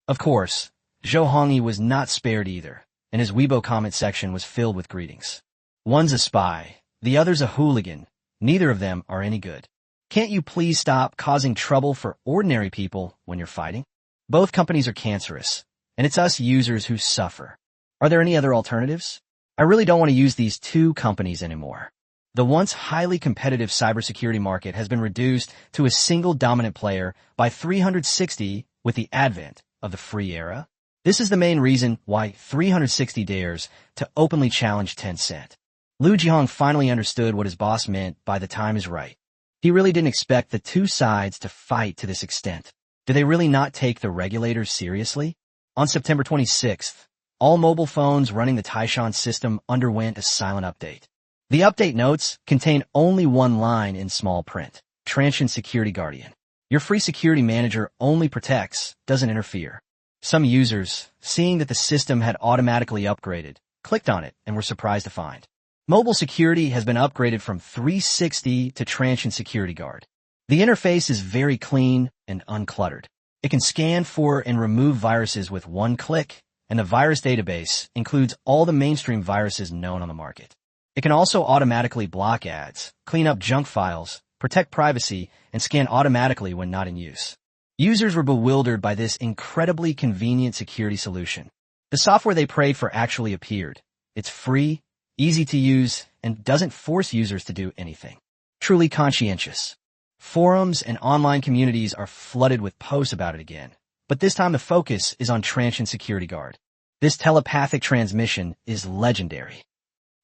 Of course, Zhou Hongyi was not spared either, and his Weibo comment section was filled with greetings. One's a spy, the other's a hooligan. Neither of them are any good. Can't you please stop causing trouble for ordinary people when you're fighting? Both companies are cancerous, and it's us users who suffer. Are there any other alternatives? I really don't want to use these 2 companies anymore. The once highly competitive cybersecurity market has been reduced to a single dominant player by 360 with the advent of the free era. This is the main reason why 360 dares to openly challenge Tencent. Lu Jihong finally understood what his boss meant by the time is right. He really didn't expect the 2 sides to fight to this extent. Did they really not take the regulators seriously? On September 26th, all mobile phones running the Taishan system underwent a silent update. The update notes contain only 1 line in small print. Transient Security Guardian. Your free security manager only protects, doesn't interfere. Some users, seeing that the system had automatically upgraded, clicked on it and were surprised to find mobile security has been upgraded from 360 to Transient Security Guard. The interface is very clean and uncluttered. It can scan for and remove viruses with one click, and the virus database includes all the mainstream viruses known on the market. It can also automatically block ads, clean up junk files, protect privacy, and scan automatically when not in use. Users were bewildered by this incredibly convenient security solution. The software they prayed for actually appeared. It's free, easy to use, and doesn't force users to do anything. Truly conscientious. Forums and online communities are flooded with posts about it again, but this time the focus is on Transsion Security Guard. This telepathic transmission is legendary.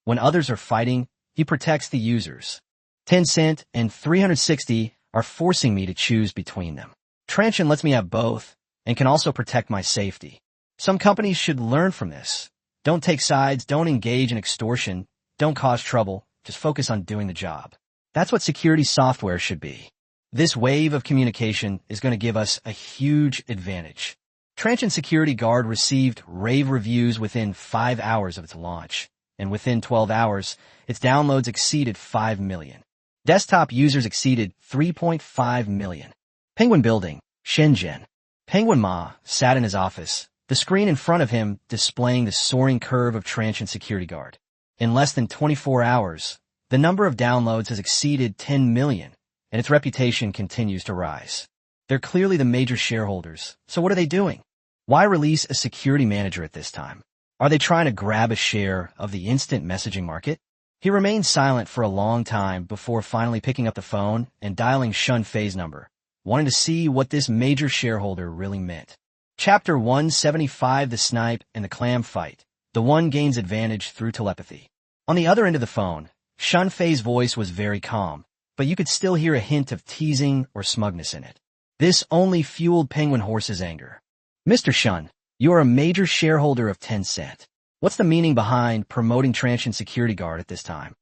When others are fighting, he protects the users. Tencent and 360 are forcing me to choose between them. Transsion lets me have both and can also protect my safety. Some companies should learn from this. Don't take sides, don't engage in extortion, don't cause trouble, just focus on doing the job. That's what security software should be. This wave of communication is going to give us a huge advantage. Transsion Security Guard received rave reviews within 5 hours of its launch, and within 12 hours, its downloads exceeded 5 million. Desktop users exceeded 3.5 million. Penguin Building, Shenzhen. Penguin Ma sat in his office, the screen in front of him displaying the soaring curve of Transsion Security Guard. In less than 24 hours, the number of downloads has exceeded 10 million, and its reputation continues to rise. They're clearly the major shareholders, so what are they doing? Why release a security manager at this time? Are they trying to grab a share of the instant messaging market? He remained silent for a long time before finally picking up the phone and dialing Shun Fei's number, wanting to see what this major shareholder really meant. Chapter 175: The Snipe and the Clam Fight. The one gains advantage through telepathy. On the other end of the phone, Shun Fei's voice was very calm, but you could still hear a hint of teasing or smugness in it. This only fueled Penguin Horse's anger. Mr. Shun, you are a major shareholder of Tencent. What's the meaning behind promoting Transsion Security Guard at this time?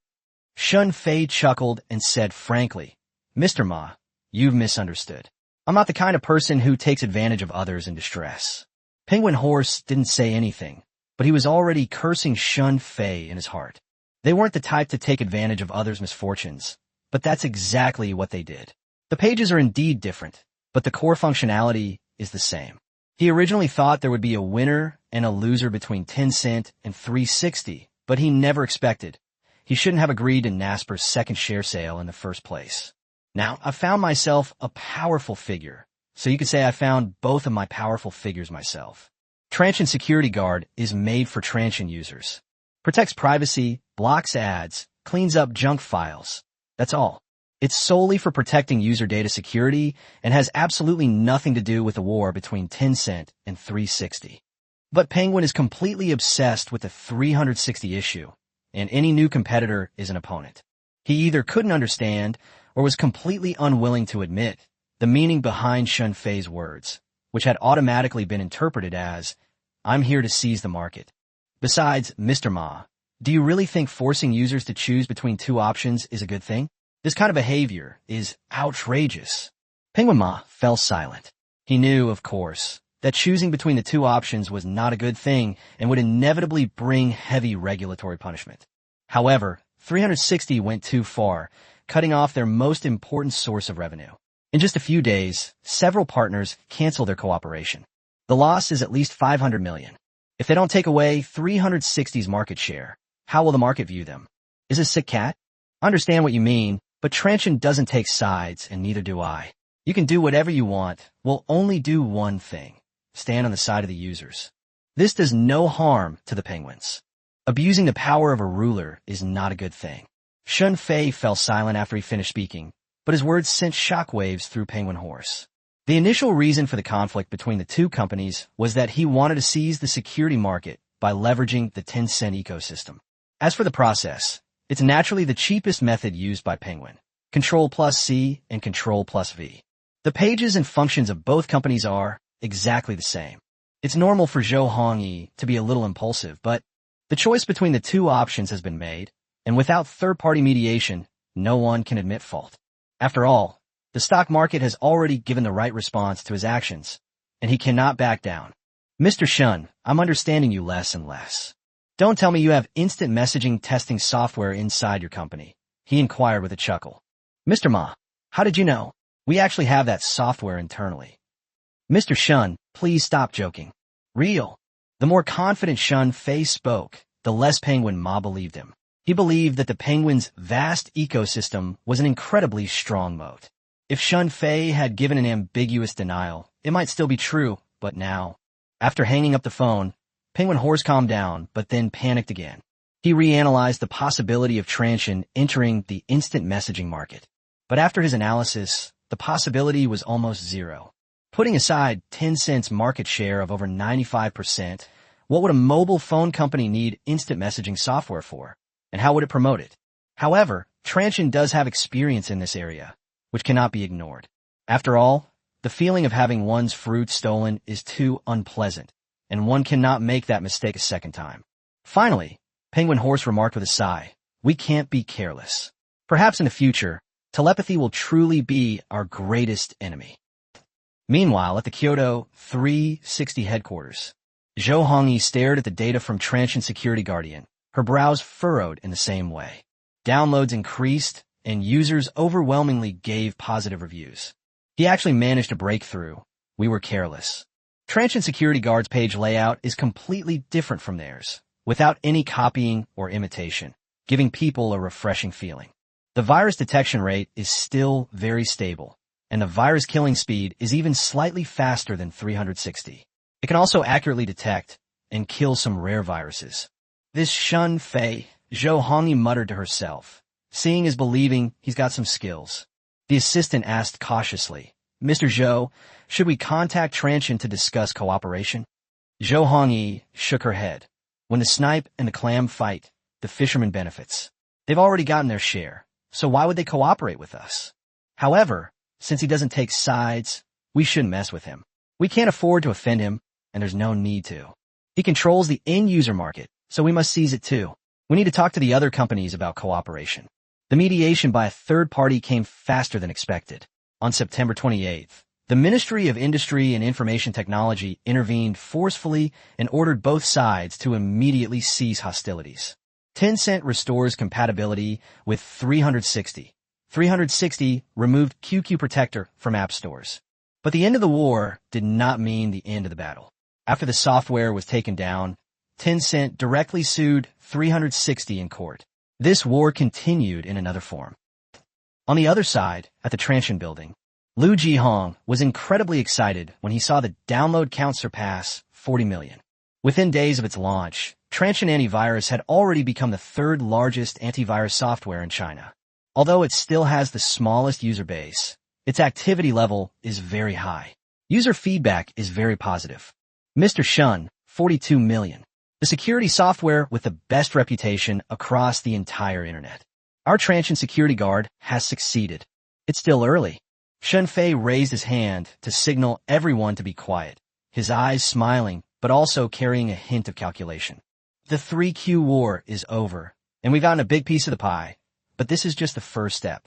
Shun Fei chuckled and said frankly, Mr. Ma, you've misunderstood. I'm not the kind of person who takes advantage of others in distress. Penguin Horse didn't say anything, but he was already cursing Shun Fei in his heart. They weren't the type to take advantage of others' misfortunes, but that's exactly what they did. The pages are indeed different, but the core functionality is the same. He originally thought there would be a winner and a loser between Tencent and 360, but he never expected. He shouldn't have agreed to Nasper's second share sale in the first place. Now, I found myself a powerful figure, so you could say I found both of my powerful figures myself. Transsion Security Guard is made for Transsion users. Protects privacy, blocks ads, cleans up junk files. That's all. It's solely for protecting user data security and has absolutely nothing to do with the war between Tencent and 360. But Penguin is completely obsessed with the 360 issue, and any new competitor is an opponent. He either couldn't understand or was completely unwilling to admit the meaning behind Shun Fei's words, which had automatically been interpreted as, I'm here to seize the market. Besides, Mr. Ma, do you really think forcing users to choose between two options is a good thing? This kind of behavior is outrageous. Penguin Ma fell silent. He knew, of course, that choosing between the two options was not a good thing and would inevitably bring heavy regulatory punishment. However, 360 went too far, cutting off their most important source of revenue. In just a few days, several partners canceled their cooperation. The loss is at least 500 million. If they don't take away 360's market share, how will the market view them? Is this sick cat? I understand what you mean, but Transsion doesn't take sides, and neither do I. You can do whatever you want. We'll only do one thing. Stand on the side of the users. This does no harm to the penguins. Abusing the power of a ruler is not a good thing. Shun Fei fell silent after he finished speaking, but his words sent shockwaves through Penguin Horse. The initial reason for the conflict between the two companies was that he wanted to seize the security market by leveraging the Tencent ecosystem. As for the process, it's naturally the cheapest method used by Penguin. Control+C and Control+V. The pages and functions of both companies are exactly the same. It's normal for Zhou Hongyi to be a little impulsive, but the choice between the two options has been made, and without third-party mediation, no one can admit fault. After all, the stock market has already given the right response to his actions, and he cannot back down. Mr. Shun, I'm understanding you less and less. Don't tell me you have instant messaging testing software inside your company, he inquired with a chuckle. Mr. Ma, how did you know? We actually have that software internally. Mr. Shun, please stop joking. Real. The more confident Shun Fei spoke, the less Penguin Ma believed him. He believed that the penguin's vast ecosystem was an incredibly strong moat. If Shun Fei had given an ambiguous denial, it might still be true, but now. After hanging up the phone, Penguin Horse calmed down, but then panicked again. He reanalyzed the possibility of Transsion entering the instant messaging market. But after his analysis, the possibility was almost zero. Putting aside Tencent's market share of over 95%, what would a mobile phone company need instant messaging software for? And how would it promote it? However, Transsion does have experience in this area, which cannot be ignored. After all, the feeling of having one's fruit stolen is too unpleasant, and one cannot make that mistake a second time. Finally, Penguin Horse remarked with a sigh, "We can't be careless. Perhaps in the future, telepathy will truly be our greatest enemy." Meanwhile, at the Kyoto 360 headquarters, Zhou Hongyi stared at the data from Transsion Security Guardian, her brows furrowed in the same way. Downloads increased, and users overwhelmingly gave positive reviews. He actually managed a breakthrough. We were careless. Transsion Security Guard's page layout is completely different from theirs, without any copying or imitation, giving people a refreshing feeling. The virus detection rate is still very stable, and the virus killing speed is even slightly faster than 360. It can also accurately detect and kill some rare viruses. This Shun Fei, Zhou Hongyi muttered to herself. Seeing is believing, he's got some skills. The assistant asked cautiously, "Mr. Zhou, should we contact Transsion to discuss cooperation?" Zhou Hongyi shook her head. When the snipe and the clam fight, the fisherman benefits. They've already gotten their share, so why would they cooperate with us? However, since he doesn't take sides, we shouldn't mess with him. We can't afford to offend him, and there's no need to. He controls the end-user market, so we must seize it too. We need to talk to the other companies about cooperation. The mediation by a third party came faster than expected. On September 28th, the Ministry of Industry and Information Technology intervened forcefully and ordered both sides to immediately cease hostilities. Tencent restores compatibility with 360. 360 removed QQ Protector from app stores. But the end of the war did not mean the end of the battle. After the software was taken down, Tencent directly sued 360 in court. This war continued in another form. On the other side, at the Transsion building, Liu Jihong was incredibly excited when he saw the download count surpass 40 million. Within days of its launch, Transsion Antivirus had already become the third largest antivirus software in China. Although it still has the smallest user base, its activity level is very high. User feedback is very positive. Mr. Shun, 42 million. The security software with the best reputation across the entire internet. Our Transsion Security Guard has succeeded. It's still early. Shun Fei raised his hand to signal everyone to be quiet, his eyes smiling, but also carrying a hint of calculation. The 3Q war is over, and we've gotten a big piece of the pie, but this is just the first step.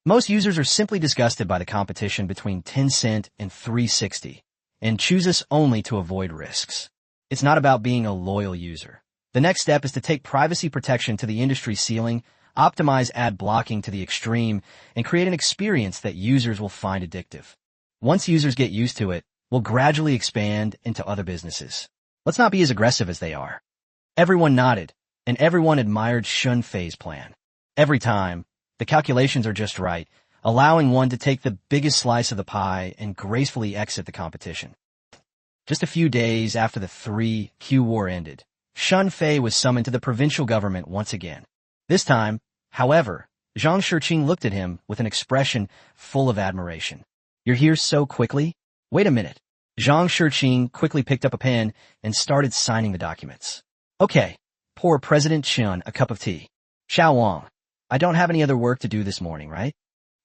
Most users are simply disgusted by the competition between Tencent and 360, and choose us only to avoid risks. It's not about being a loyal user. The next step is to take privacy protection to the industry ceiling, optimize ad blocking to the extreme, and create an experience that users will find addictive. Once users get used to it, we'll gradually expand into other businesses. Let's not be as aggressive as they are. Everyone nodded, and everyone admired Shun Fei's plan. Every time, the calculations are just right, allowing one to take the biggest slice of the pie and gracefully exit the competition. Just a few days after the 3Q war ended, Shun Fei was summoned to the provincial government once again. This time, however, Zhang Shiqing looked at him with an expression full of admiration. "You're here so quickly? Wait a minute." Zhang Shiqing quickly picked up a pen and started signing the documents. "Okay, pour President Shun a cup of tea. Xiao Wang, I don't have any other work to do this morning, right?"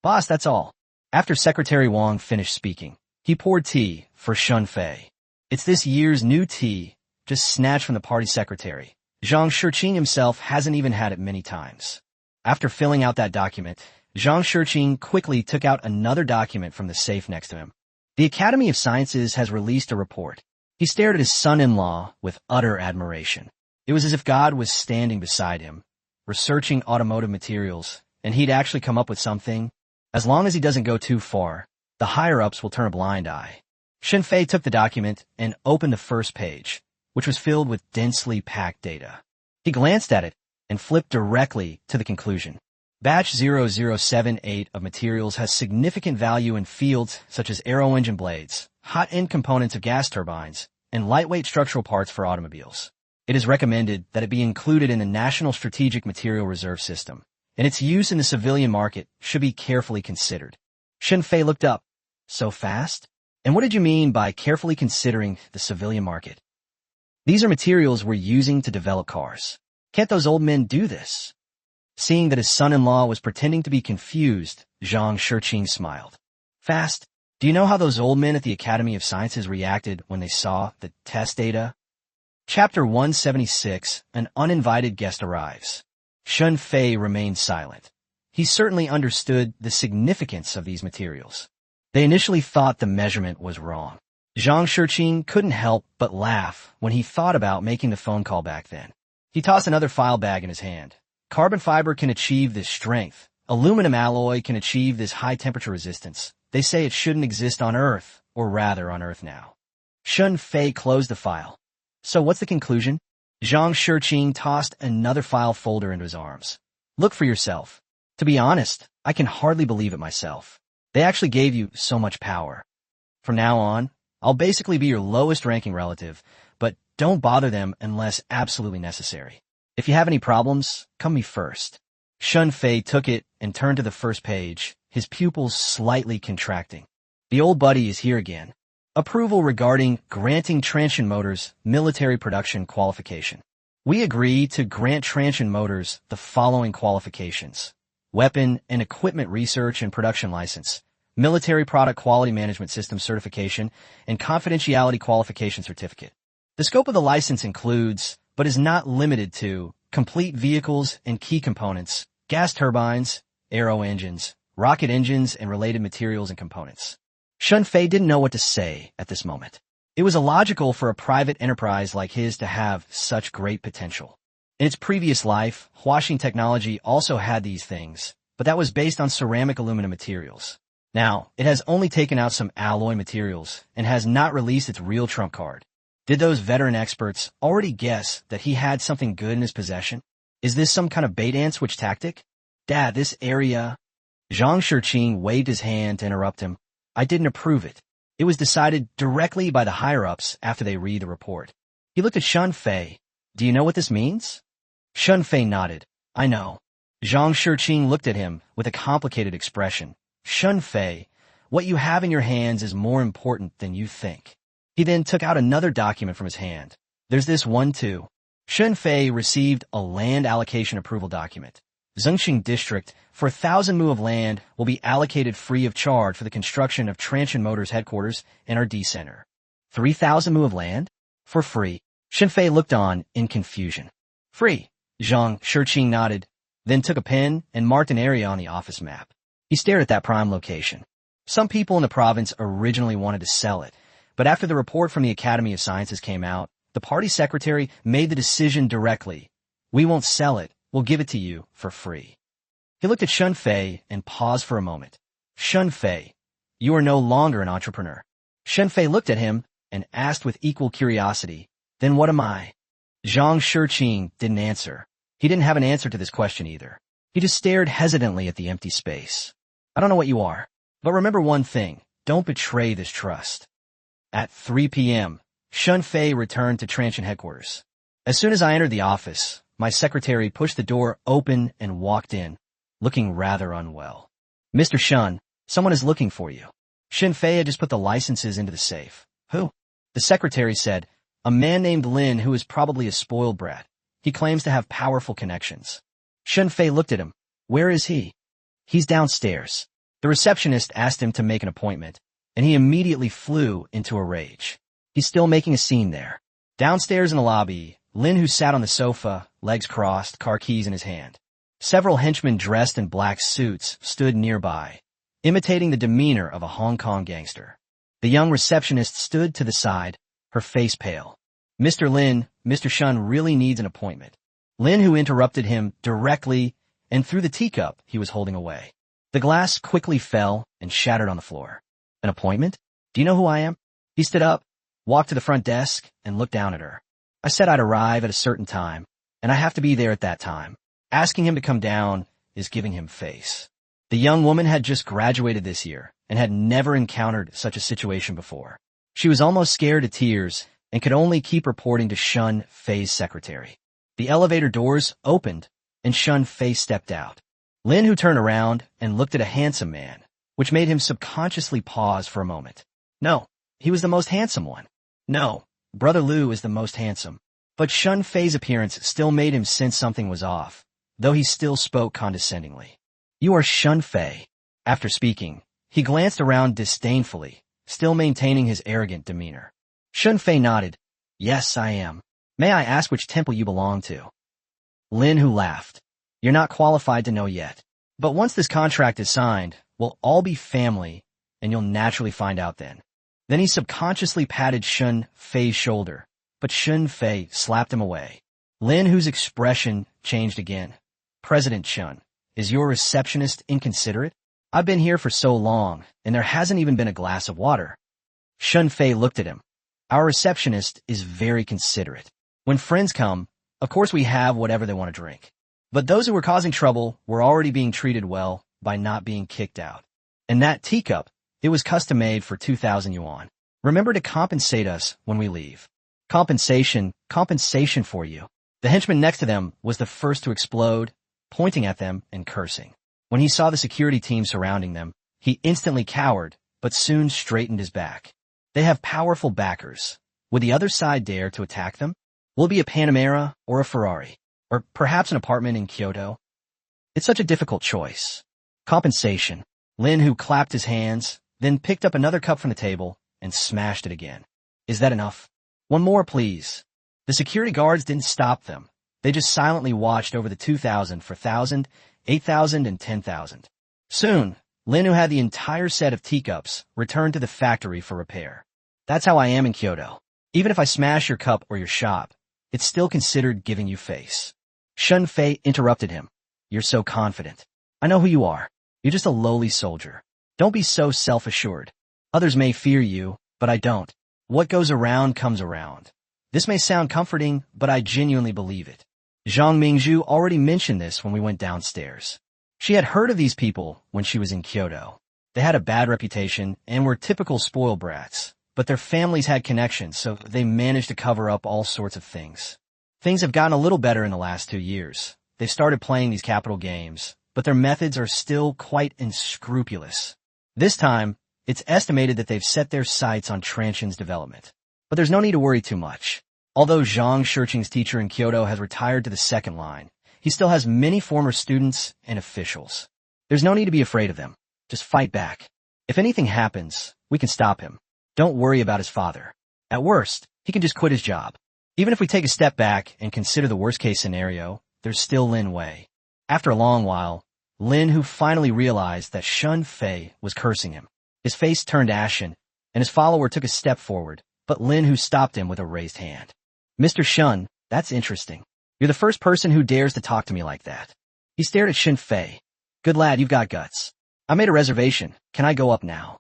"Boss, that's all." After Secretary Wang finished speaking, he poured tea for Shun Fei. It's this year's new tea, just snatched from the party secretary. Zhang Shiqing himself hasn't even had it many times. After filling out that document, Zhang Shiqing quickly took out another document from the safe next to him. The Academy of Sciences has released a report. He stared at his son-in-law with utter admiration. It was as if God was standing beside him, researching automotive materials, and he'd actually come up with something. As long as he doesn't go too far, the higher-ups will turn a blind eye. Shenfei took the document and opened the first page, which was filled with densely packed data. He glanced at it and flipped directly to the conclusion. Batch 0078 of materials has significant value in fields such as aero engine blades, hot end components of gas turbines, and lightweight structural parts for automobiles. It is recommended that it be included in the National Strategic Material Reserve System, and its use in the civilian market should be carefully considered. Shenfei looked up. So fast? And what did you mean by carefully considering the civilian market? These are materials we're using to develop cars. Can't those old men do this? Seeing that his son-in-law was pretending to be confused, Zhang Shiqing smiled. Fast? Do you know how those old men at the Academy of Sciences reacted when they saw the test data? Chapter 176, An Uninvited Guest Arrives. Shenfei remained silent. He certainly understood the significance of these materials. They initially thought the measurement was wrong. Zhang Shiqing couldn't help but laugh when he thought about making the phone call back then. He tossed another file bag in his hand. Carbon fiber can achieve this strength. Aluminum alloy can achieve this high temperature resistance. They say it shouldn't exist on Earth, or rather on Earth now. Shenfei closed the file. So what's the conclusion? Zhang Shiqing tossed another file folder into his arms. Look for yourself. To be honest, I can hardly believe it myself. They actually gave you so much power. From now on, I'll basically be your lowest ranking relative, but don't bother them unless absolutely necessary. If you have any problems, come me first. Shenfei took it and turned to the first page, his pupils slightly contracting. The old buddy is here again. Approval regarding granting Transsion Motors military production qualification. We agree to grant Transsion Motors the following qualifications: weapon and equipment research and production license, military product quality management system certification, and confidentiality qualification certificate. The scope of the license includes, but is not limited to, complete vehicles and key components, gas turbines, aero engines, rocket engines, and related materials and components. Shenfei didn't know what to say at this moment. It was illogical for a private enterprise like his to have such great potential. In its previous life, Huaxing Technology also had these things, but that was based on ceramic aluminum materials. Now, it has only taken out some alloy materials and has not released its real trump card. Did those veteran experts already guess that he had something good in his possession? Is this some kind of bait-and-switch tactic? Dad, this area... Zhang Shiqing waved his hand to interrupt him. I didn't approve it. It was decided directly by the higher-ups after they read the report. He looked at Shenfei. Do you know what this means? Shenfei nodded. I know. Zhang Shiqing looked at him with a complicated expression. Shenfei, what you have in your hands is more important than you think. He then took out another document from his hand. There's this one too. Shenfei received a land allocation approval document. Zhengxing District, for 1,000 mu of land, will be allocated free of charge for the construction of Transsion Motors headquarters and R&D center. 3,000 mu of land? For free. Shenfei looked on in confusion. Free. Zhang Shiqing nodded, then took a pen and marked an area on the office map. He stared at that prime location. Some people in the province originally wanted to sell it, but after the report from the Academy of Sciences came out, the party secretary made the decision directly. We won't sell it, we'll give it to you for free. He looked at Shenfei and paused for a moment. Shenfei, you are no longer an entrepreneur. Shenfei looked at him and asked with equal curiosity, then what am I? Zhang Shiqing didn't answer. He didn't have an answer to this question either. He just stared hesitantly at the empty space. I don't know what you are, but remember one thing, don't betray this trust. At 3 p.m., Shenfei returned to Transsion headquarters. As soon as I entered the office, my secretary pushed the door open and walked in, looking rather unwell. Mr. Shen, someone is looking for you. Shenfei had just put the licenses into the safe. Who? The secretary said, a man named Lin who is probably a spoiled brat. He claims to have powerful connections. Shenfei looked at him. Where is he? He's downstairs. The receptionist asked him to make an appointment, and he immediately flew into a rage. He's still making a scene there. Downstairs in the lobby, Lin, who sat on the sofa, legs crossed, car keys in his hand. Several henchmen dressed in black suits stood nearby, imitating the demeanor of a Hong Kong gangster. The young receptionist stood to the side, her face pale. Mr. Lin, Mr. Shen really needs an appointment. Lin, who interrupted him directly and threw the teacup he was holding away. The glass quickly fell and shattered on the floor. An appointment? Do you know who I am? He stood up, walked to the front desk, and looked down at her. I said I'd arrive at a certain time, and I have to be there at that time. Asking him to come down is giving him face. The young woman had just graduated this year and had never encountered such a situation before. She was almost scared to tears and could only keep reporting to Shun Fei's secretary. The elevator doors opened, and Shun Fei stepped out. Lin, who turned around and looked at a handsome man, which made him subconsciously pause for a moment. No, he was the most handsome one. No, Brother Liu is the most handsome. But Shun Fei's appearance still made him sense something was off, though he still spoke condescendingly. You are Shun Fei. After speaking, he glanced around disdainfully, still maintaining his arrogant demeanor. Shun Fei nodded. Yes, I am. May I ask which temple you belong to? Lin, who laughed. You're not qualified to know yet. But once this contract is signed, we'll all be family, and you'll naturally find out then. Then he subconsciously patted Shun Fei's shoulder, but Shun Fei slapped him away. Lin, whose expression changed again. President Shun, is your receptionist inconsiderate? I've been here for so long, and there hasn't even been a glass of water. Shun Fei looked at him. Our receptionist is very considerate. When friends come, of course we have whatever they want to drink. But those who were causing trouble were already being treated well by not being kicked out. And that teacup, it was custom-made for 2,000 yuan. Remember to compensate us when we leave. Compensation for you. The henchman next to them was the first to explode, pointing at them and cursing. When he saw the security team surrounding them, he instantly cowered, but soon straightened his back. They have powerful backers. Would the other side dare to attack them? Will it be a Panamera or a Ferrari? Or perhaps an apartment in Kyoto? It's such a difficult choice. Compensation. Lin, who clapped his hands, then picked up another cup from the table and smashed it again. Is that enough? One more, please. The security guards didn't stop them. They just silently watched over the 2,000 for 1,000, 8,000, and 10,000. Soon, Lin, who had the entire set of teacups, returned to the factory for repair. That's how I am in Kyoto. Even if I smash your cup or your shop, it's still considered giving you face. Shun Fei interrupted him. You're so confident. I know who you are. You're just a lowly soldier. Don't be so self-assured. Others may fear you, but I don't. What goes around comes around. This may sound comforting, but I genuinely believe it. Zhang Mingzhu already mentioned this when we went downstairs. She had heard of these people when she was in Kyoto. They had a bad reputation and were typical spoiled brats, but their families had connections, so they managed to cover up all sorts of things. Things have gotten a little better in the last 2 years. They've started playing these capital games, but their methods are still quite unscrupulous. This time, it's estimated that they've set their sights on Transsion's development. But there's no need to worry too much. Although Zhang Shiqing's teacher in Kyoto has retired to the second line, he still has many former students and officials. There's no need to be afraid of them. Just fight back. If anything happens, we can stop him. Don't worry about his father. At worst, he can just quit his job. Even if we take a step back and consider the worst-case scenario, there's still Lin Wei. After a long while, Lin, who finally realized that Shun Fei was cursing him. His face turned ashen, and his follower took a step forward, but Lin, who stopped him with a raised hand. Mr. Shun, that's interesting. You're the first person who dares to talk to me like that. He stared at Shun Fei. Good lad, you've got guts. I made a reservation. Can I go up now?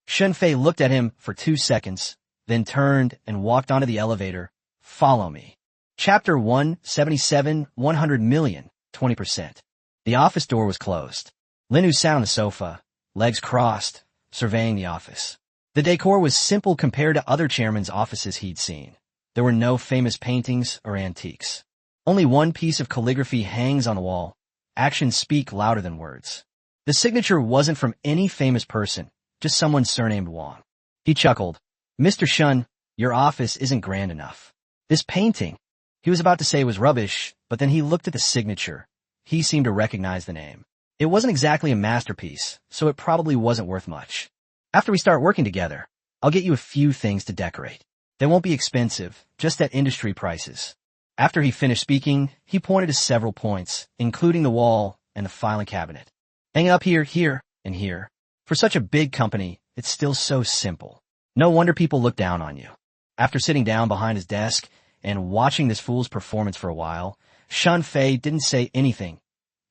Shun Fei looked at him for 2 seconds, then turned and walked onto the elevator. Follow me. Chapter 177, 100 million, 20%. The office door was closed. Lin, who sat on the sofa, legs crossed, surveying the office. The decor was simple compared to other chairmen's offices he'd seen. There were no famous paintings or antiques. Only one piece of calligraphy hangs on the wall. Actions speak louder than words. The signature wasn't from any famous person, just someone surnamed Wang. He chuckled. Mr. Shun, your office isn't grand enough. This painting, he was about to say was rubbish, but then he looked at the signature. He seemed to recognize the name. It wasn't exactly a masterpiece, so it probably wasn't worth much. After we start working together, I'll get you a few things to decorate. They won't be expensive, just at industry prices. After he finished speaking, he pointed to several points, including the wall and the filing cabinet. Hang it up here, here, and here. For such a big company, it's still so simple. No wonder people look down on you. After sitting down behind his desk and watching this fool's performance for a while, Shun Fei didn't say anything.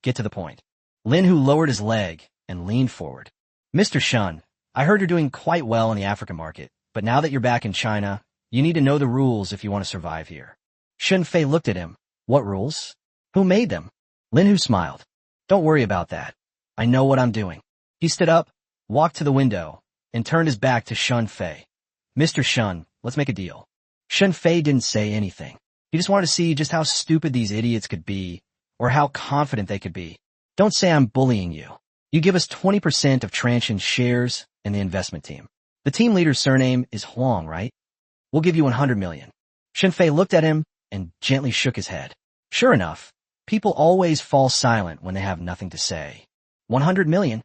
Get to the point. Lin, who lowered his leg and leaned forward. Mr. Shun, I heard you're doing quite well in the African market. But now that you're back in China, you need to know the rules if you want to survive here. Shunfei looked at him. What rules? Who made them? Linhu smiled. Don't worry about that. I know what I'm doing. He stood up, walked to the window, and turned his back to Shunfei. Mr. Shun, let's make a deal. Shunfei didn't say anything. He just wanted to see just how stupid these idiots could be, or how confident they could be. Don't say I'm bullying you. You give us 20% of Transsion's shares in the investment team. The team leader's surname is Huang, right? We'll give you 100 million. Shunfei looked at him and gently shook his head. Sure enough, people always fall silent when they have nothing to say. 100 million?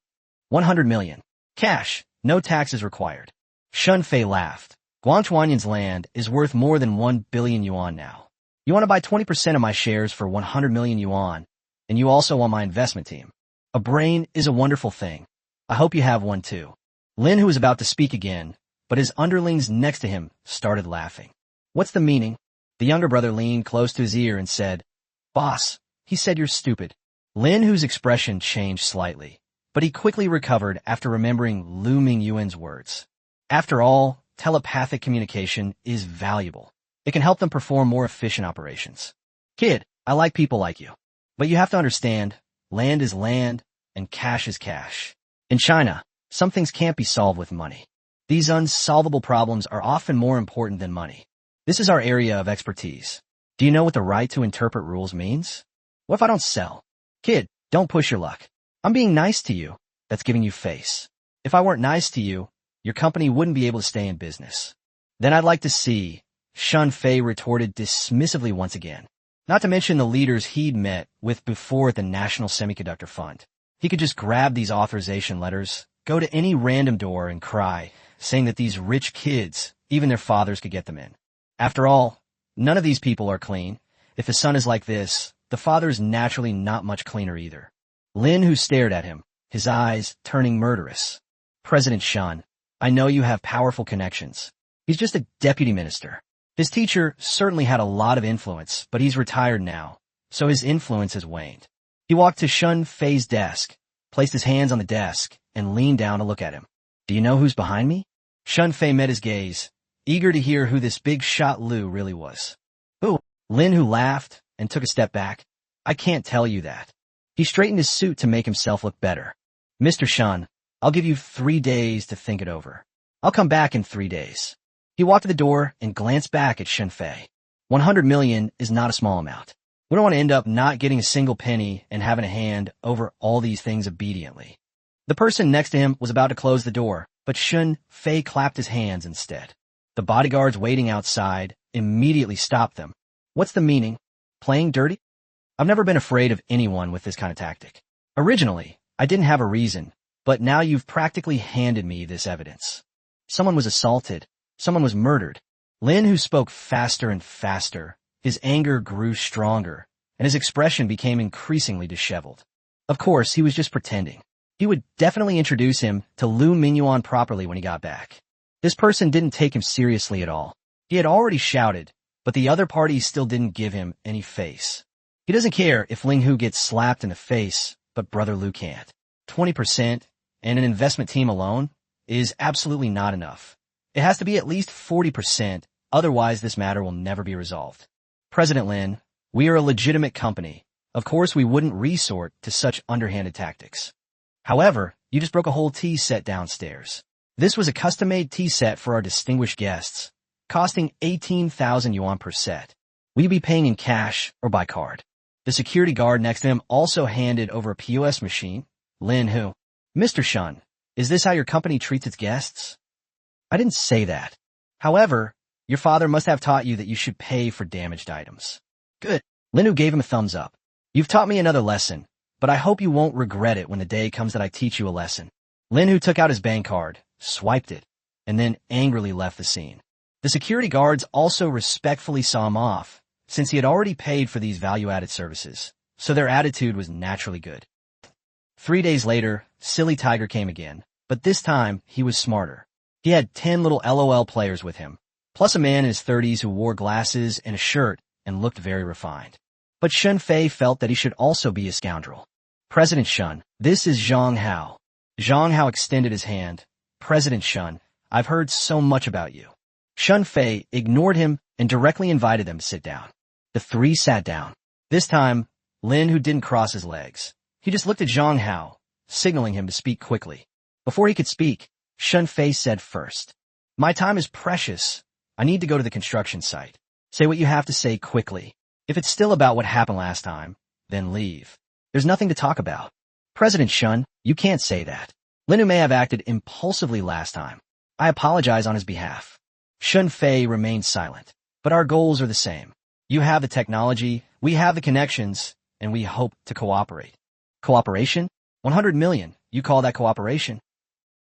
100 million. Cash, no taxes required. Shunfei laughed. Guangchuanyan's land is worth more than 1 billion yuan now. You want to buy 20% of my shares for 100 million yuan, and you also want my investment team. A brain is a wonderful thing. I hope you have one too. Lin, who was about to speak again, but his underlings next to him started laughing. What's the meaning? The younger brother leaned close to his ear and said, Boss, he said you're stupid. Lin, whose expression changed slightly, but he quickly recovered after remembering Lu Mingyuan's words. After all, telepathic communication is valuable. It can help them perform more efficient operations. Kid, I like people like you. But you have to understand, land is land, and cash is cash. In China, some things can't be solved with money. These unsolvable problems are often more important than money. This is our area of expertise. Do you know what the right to interpret rules means? What if I don't sell? Kid, don't push your luck. I'm being nice to you. That's giving you face. If I weren't nice to you, your company wouldn't be able to stay in business. Then I'd like to see, Shunfei retorted dismissively once again. Not to mention the leaders he'd met with before at the National Semiconductor Fund. He could just grab these authorization letters, go to any random door and cry, saying that these rich kids, even their fathers could get them in. After all, none of these people are clean. If the son is like this, the father is naturally not much cleaner either. Lin, who stared at him, his eyes turning murderous. President Shun, I know you have powerful connections. He's just a deputy minister. His teacher certainly had a lot of influence, but he's retired now, so his influence has waned. He walked to Shunfei's desk, placed his hands on the desk, and leaned down to look at him. Do you know who's behind me? Shunfei met his gaze, eager to hear who this big shot Lu really was. Who? Lin, who laughed and took a step back. I can't tell you that. He straightened his suit to make himself look better. Mr. Shun, I'll give you 3 days to think it over. I'll come back in 3 days. He walked to the door and glanced back at Shunfei. 100 million is not a small amount. We don't want to end up not getting a single penny and having a hand over all these things obediently. The person next to him was about to close the door, but Shunfei clapped his hands instead. The bodyguards waiting outside immediately stopped them. What's the meaning? Playing dirty? I've never been afraid of anyone with this kind of tactic. Originally, I didn't have a reason, but now you've practically handed me this evidence. Someone was assaulted. Someone was murdered. Lin, who spoke faster and faster, his anger grew stronger, and his expression became increasingly disheveled. Of course, he was just pretending. He would definitely introduce him to Lu Mingyuan properly when he got back. This person didn't take him seriously at all. He had already shouted, but the other party still didn't give him any face. He doesn't care if Ling Hu gets slapped in the face, but Brother Lu can't. 20% and an investment team alone is absolutely not enough. It has to be at least 40%, otherwise this matter will never be resolved. President Lin, we are a legitimate company. Of course we wouldn't resort to such underhanded tactics. However, you just broke a whole tea set downstairs. This was a custom-made tea set for our distinguished guests, costing 18,000 yuan per set. Will you be paying in cash or by card? The security guard next to him also handed over a POS machine. Lin Hu. Mr. Shun, is this how your company treats its guests? I didn't say that. However, your father must have taught you that you should pay for damaged items. Good. Lin Hu gave him a thumbs up. You've taught me another lesson, but I hope you won't regret it when the day comes that I teach you a lesson. Lin Hu took out his bank card, swiped it, and then angrily left the scene. The security guards also respectfully saw him off, since he had already paid for these value-added services, so their attitude was naturally good. 3 days later, Silly Tiger came again, but this time he was smarter. He had 10 little LOL players with him, plus a man in his 30s who wore glasses and a shirt and looked very refined. But Shunfei felt that he should also be a scoundrel. President Shun, this is Zhang Hao. Zhang Hao extended his hand. President Shun, I've heard so much about you. Shun Fei ignored him and directly invited them to sit down. The three sat down. This time, Lin, who didn't cross his legs. He just looked at Zhang Hao, signaling him to speak quickly. Before he could speak, Shun Fei said first, "My time is precious. I need to go to the construction site. Say what you have to say quickly. If it's still about what happened last time, then leave. There's nothing to talk about." "President Shun, you can't say that. Lin may have acted impulsively last time. I apologize on his behalf." Shun Fei remained silent. "But our goals are the same. You have the technology, we have the connections, and we hope to cooperate." "Cooperation? 100 million. You call that cooperation?"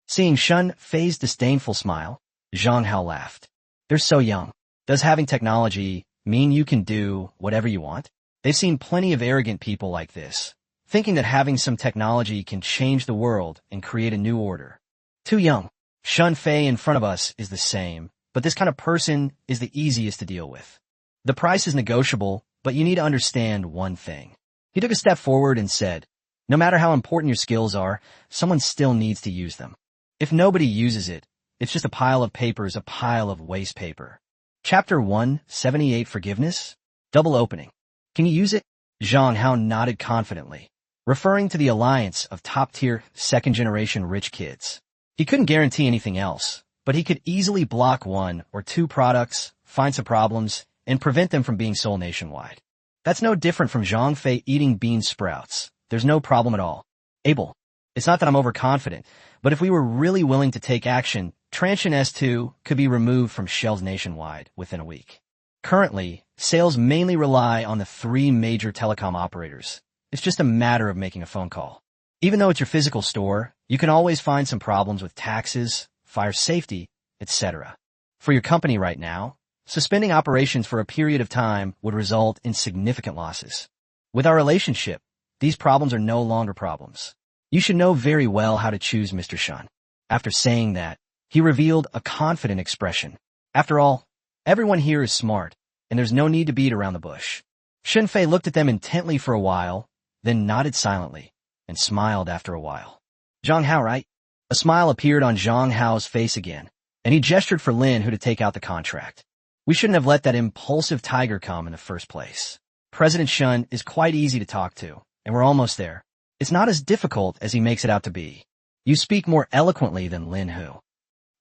Seeing Shun Fei's disdainful smile, Zhang Hao laughed. "They're so young. Does having technology mean you can do whatever you want?" They've seen plenty of arrogant people like this, thinking that having some technology can change the world and create a new order. Too young. Shun Fei in front of us is the same, but this kind of person is the easiest to deal with. The price is negotiable, but you need to understand one thing. He took a step forward and said, "No matter how important your skills are, someone still needs to use them. If nobody uses it, it's just a pile of papers, a pile of waste paper." Chapter 178 Forgiveness? Double opening. "Can you use it?" Zhang Hao nodded confidently, referring to the alliance of top-tier, second-generation rich kids. He couldn't guarantee anything else, but he could easily block 1 or 2 products, find some problems, and prevent them from being sold nationwide. That's no different from Zhang Fei eating bean sprouts. There's no problem at all. Able. It's not that I'm overconfident, but if we were really willing to take action, Transsion S2 could be removed from shelves nationwide within a week. Currently, sales mainly rely on the 3 major telecom operators. It's just a matter of making a phone call. Even though it's your physical store, you can always find some problems with taxes, fire safety, etc. For your company right now, suspending operations for a period of time would result in significant losses. With our relationship, these problems are no longer problems. You should know very well how to choose Mr. Shun. After saying that, he revealed a confident expression. After all, everyone here is smart, and there's no need to beat around the bush. Shun Fei looked at them intently for a while, then nodded silently, and smiled after a while. "Zhang Hao, right?" A smile appeared on Zhang Hao's face again, and he gestured for Lin, who to take out the contract. "We shouldn't have let that impulsive tiger come in the first place. President Shun is quite easy to talk to, and we're almost there. It's not as difficult as he makes it out to be. You speak more eloquently than Lin Hu."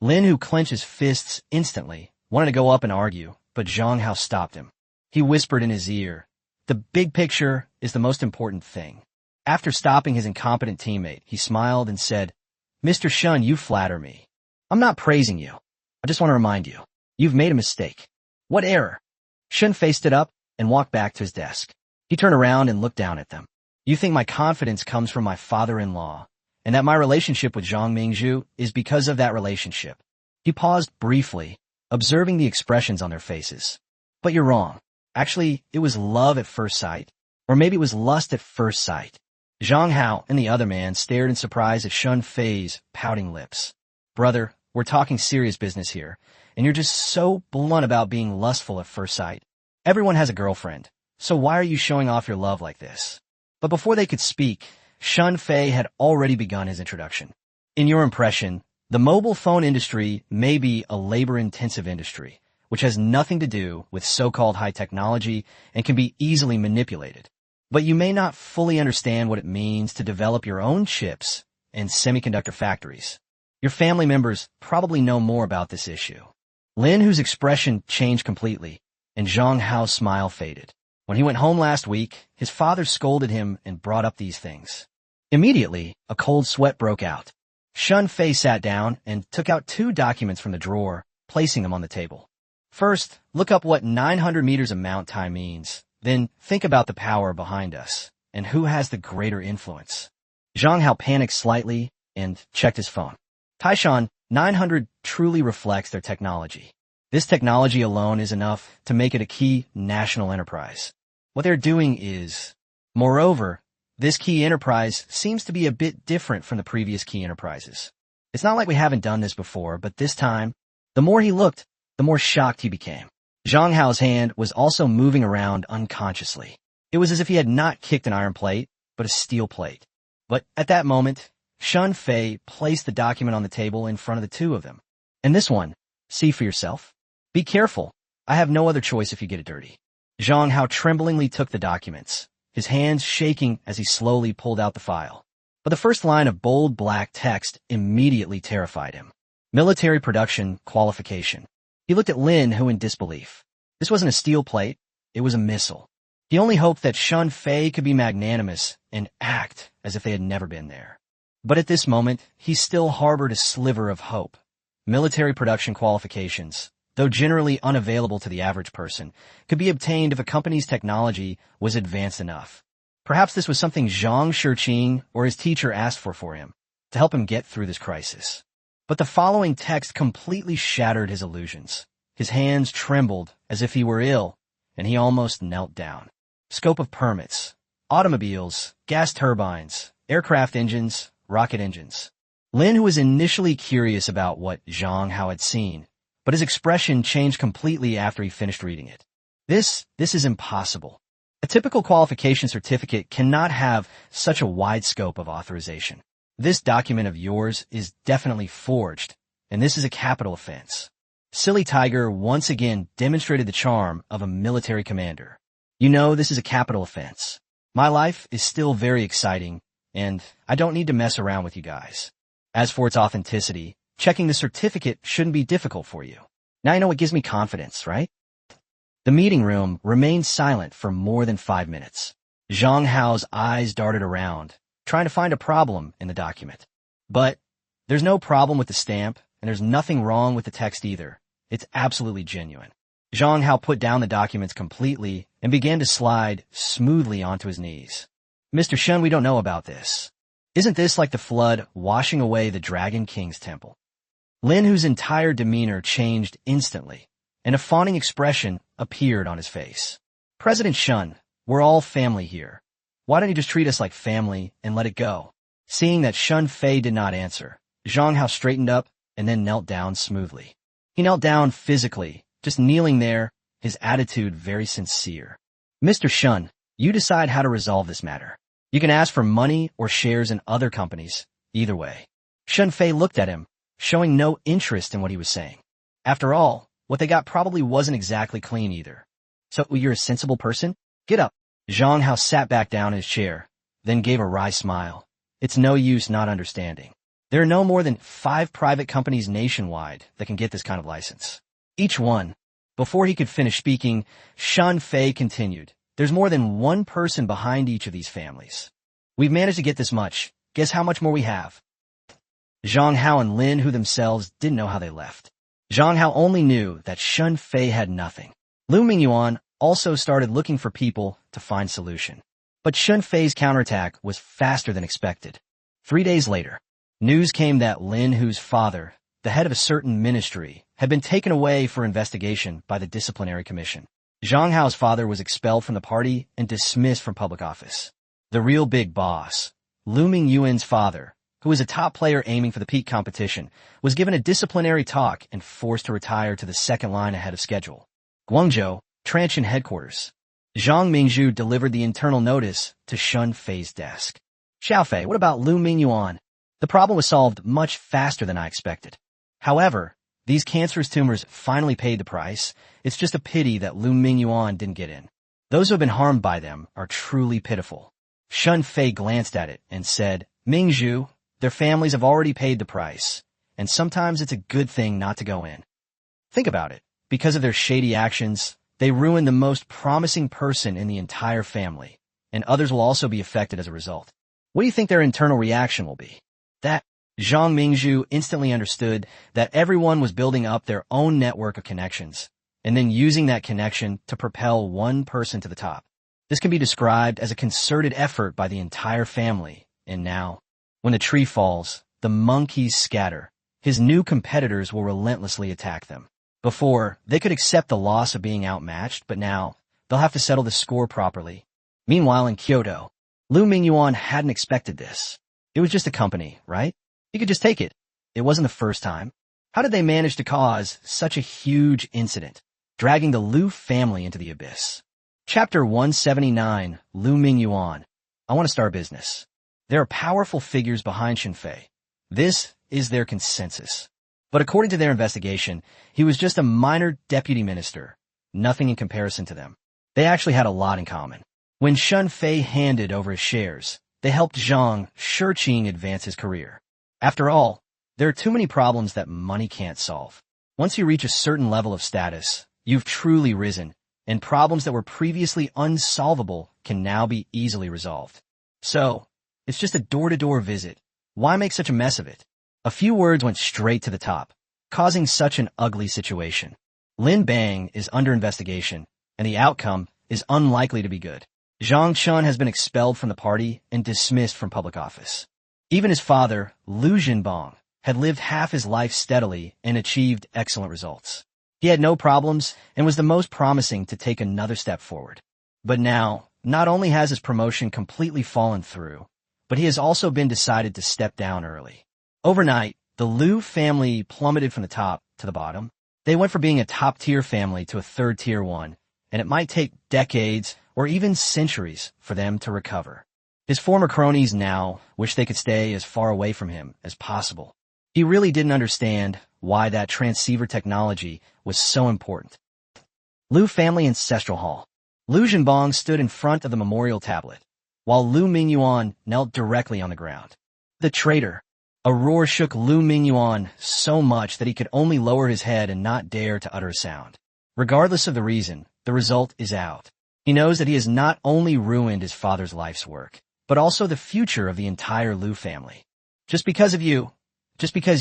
Lin Hu clenched his fists instantly, wanted to go up and argue, but Zhang Hao stopped him. He whispered in his ear, "The big picture is the most important thing." After stopping his incompetent teammate, he smiled and said, "Mr. Shun, you flatter me. I'm not praising you. I just want to remind you, you've made a mistake." "What error?" Shun faced it up and walked back to his desk. He turned around and looked down at them. "You think my confidence comes from my father-in-law, and that my relationship with Zhang Mingzhu is because of that relationship." He paused briefly, observing the expressions on their faces. "But you're wrong. Actually, it was love at first sight, or maybe it was lust at first sight." Zhang Hao and the other man stared in surprise at Shun Fei's pouting lips. "Brother, we're talking serious business here, and you're just so blunt about being lustful at first sight. Everyone has a girlfriend, so why are you showing off your love like this?" But before they could speak, Shun Fei had already begun his introduction. "In your impression, the mobile phone industry may be a labor-intensive industry, which has nothing to do with so-called high technology and can be easily manipulated. But you may not fully understand what it means to develop your own chips and semiconductor factories. Your family members probably know more about this issue." Lin Hu's expression changed completely, and Zhang Hao's smile faded. When he went home last week, his father scolded him and brought up these things. Immediately, a cold sweat broke out. Shun Fei sat down and took out 2 documents from the drawer, placing them on the table. "First, look up what 900 meters of mount time means. Then think about the power behind us, and who has the greater influence." Zhang Hao panicked slightly and checked his phone. "Taishan, 900 truly reflects their technology. This technology alone is enough to make it a key national enterprise. What they're doing is... Moreover, this key enterprise seems to be a bit different from the previous key enterprises. It's not like we haven't done this before, but this time, the more he looked, the more shocked he became." Zhang Hao's hand was also moving around unconsciously. It was as if he had not kicked an iron plate, but a steel plate. But at that moment, Shun Fei placed the document on the table in front of the 2 of them. And this one, see for yourself. Be careful. I have no other choice if you get it dirty. Zhang Hao tremblingly took the documents, his hands shaking as he slowly pulled out the file. But the first line of bold black text immediately terrified him. Military production qualification. He looked at Lin Hu in disbelief. This wasn't a steel plate, it was a missile. He only hoped that Shun Fei could be magnanimous and act as if they had never been there. But at this moment, he still harbored a sliver of hope. Military production qualifications, though generally unavailable to the average person, could be obtained if a company's technology was advanced enough. Perhaps this was something Zhang Shiqing or his teacher asked for him, to help him get through this crisis. But the following text completely shattered his illusions. His hands trembled as if he were ill, and he almost knelt down. Scope of permits. Automobiles, gas turbines, aircraft engines, rocket engines. Lin, who was initially curious about what Zhang Hao had seen, but his expression changed completely after he finished reading it. This is impossible. A typical qualification certificate cannot have such a wide scope of authorization. This document of yours is definitely forged, and this is a capital offense. Silly Tiger once again demonstrated the charm of a military commander. You know this is a capital offense. My life is still very exciting, and I don't need to mess around with you guys. As for its authenticity, checking the certificate shouldn't be difficult for you. Now you know what gives me confidence, right? The meeting room remained silent for more than 5 minutes. Zhang Hao's eyes darted around, trying to find a problem in the document. But there's no problem with the stamp, and there's nothing wrong with the text either. It's absolutely genuine. Zhang Hao put down the documents completely and began to slide smoothly onto his knees. Mr. Shun, we don't know about this. Isn't this like the flood washing away the Dragon King's temple? Lin Hu's entire demeanor changed instantly, and a fawning expression appeared on his face. President Shun, we're all family here. Why don't you just treat us like family and let it go? Seeing that Shun Fei did not answer, Zhang Hao straightened up and then knelt down smoothly. He knelt down physically, just kneeling there, his attitude very sincere. Mr. Shun, you decide how to resolve this matter. You can ask for money or shares in other companies, either way. Shun Fei looked at him, showing no interest in what he was saying. After all, what they got probably wasn't exactly clean either. So you're a sensible person? Get up. Zhang Hao sat back down in his chair, then gave a wry smile. It's no use not understanding. There are no more than 5 private companies nationwide that can get this kind of license. Each one. Before he could finish speaking, Shun Fei continued. There's more than one person behind each of these families. We've managed to get this much. Guess how much more we have? Zhang Hao and Lin Hu themselves didn't know how they left. Zhang Hao only knew that Shun Fei had nothing. Lu Mingyuan also started looking for people to find solution. But Shun Fei's counterattack was faster than expected. 3 days later, news came that Lin Hu's father, the head of a certain ministry, had been taken away for investigation by the disciplinary commission. Zhang Hao's father was expelled from the party and dismissed from public office. The real big boss, Lu Mingyuan's father, who was a top player aiming for the peak competition, was given a disciplinary talk and forced to retire to the second line ahead of schedule. Guangzhou, Transsion headquarters. Zhang Mingzhu delivered the internal notice to Shun Fei's desk. Xiaofei, what about Lu Mingyuan? The problem was solved much faster than I expected. However, these cancerous tumors finally paid the price. It's just a pity that Lu Mingyuan didn't get in. Those who have been harmed by them are truly pitiful. Shun Fei glanced at it and said, Mingzhu, their families have already paid the price, and sometimes it's a good thing not to go in. Think about it. Because of their shady actions, they ruined the most promising person in the entire family, and others will also be affected as a result. What do you think their internal reaction will be? That Zhang Mingzhu instantly understood that everyone was building up their own network of connections, and then using that connection to propel one person to the top. This can be described as a concerted effort by the entire family, and now, when the tree falls, the monkeys scatter. His new competitors will relentlessly attack them. Before, they could accept the loss of being outmatched, but now, they'll have to settle the score properly. Meanwhile, in Kyoto, Lu Mingyuan hadn't expected this. It was just a company, right? He could just take it. It wasn't the first time. How did they manage to cause such a huge incident, dragging the Lu family into the abyss? Chapter 179, Lu Mingyuan. I want to start a business. There are powerful figures behind Shun Fei. This is their consensus. But according to their investigation, he was just a minor deputy minister, nothing in comparison to them. They actually had a lot in common. When Shun Fei handed over his shares, they helped Zhang Shiqing advance his career. After all, there are too many problems that money can't solve. Once you reach a certain level of status, you've truly risen, and problems that were previously unsolvable can now be easily resolved. So, it's just a door-to-door visit. Why make such a mess of it? A few words went straight to the top, causing such an ugly situation. Lin Bang is under investigation, and the outcome is unlikely to be good. Zhang Chun has been expelled from the party and dismissed from public office. Even his father, Liu Jinbang, had lived half his life steadily and achieved excellent results. He had no problems and was the most promising to take another step forward. But now, not only has his promotion completely fallen through, but he has also been decided to step down early. Overnight, the Liu family plummeted from the top to the bottom. They went from being a top-tier family to a third-tier one, and it might take decades or even centuries for them to recover. His former cronies now wish they could stay as far away from him as possible. He really didn't understand why that transceiver technology was so important. Liu family ancestral hall. Liu Jinbang stood in front of the memorial tablet, while Liu Mingyuan knelt directly on the ground. The traitor. A roar shook Liu Mingyuan so much that he could only lower his head and not dare to utter a sound. Regardless of the reason, the result is out. He knows that he has not only ruined his father's life's work, but also the future of the entire Liu family. Just because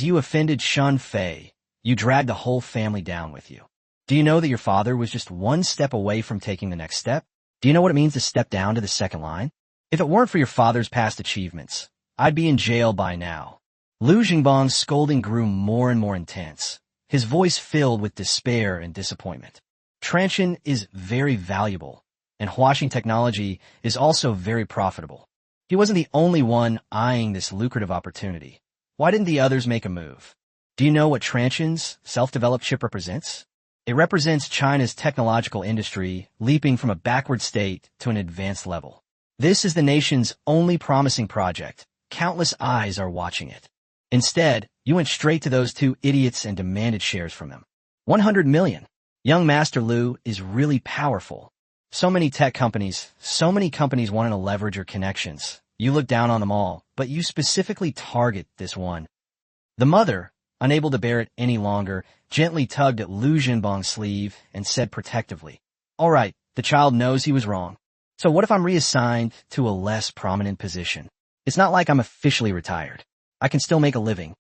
you offended Shun Fei, you dragged the whole family down with you. Do you know that your father was just one step away from taking the next step? Do you know what it means to step down to the second line? If it weren't for your father's past achievements, I'd be in jail by now. Liu Jingbang's scolding grew more and more intense, his voice filled with despair and disappointment. Transsion is very valuable, and washing technology is also very profitable. He wasn't the only one eyeing this lucrative opportunity. Why didn't the others make a move? Do you know what Transsion's self-developed chip represents? It represents China's technological industry leaping from a backward state to an advanced level. This is the nation's only promising project. Countless eyes are watching it. Instead, you went straight to those two idiots and demanded shares from them. 100 million. Young Master Liu is really powerful. So many companies wanting to leverage your connections. You look down on them all, but you specifically target this one. The mother, unable to bear it any longer, gently tugged at Liu Jinbang's sleeve and said protectively, "All right, the child knows he was wrong. So what if I'm reassigned to a less prominent position? It's not like I'm officially retired. I can still make a living."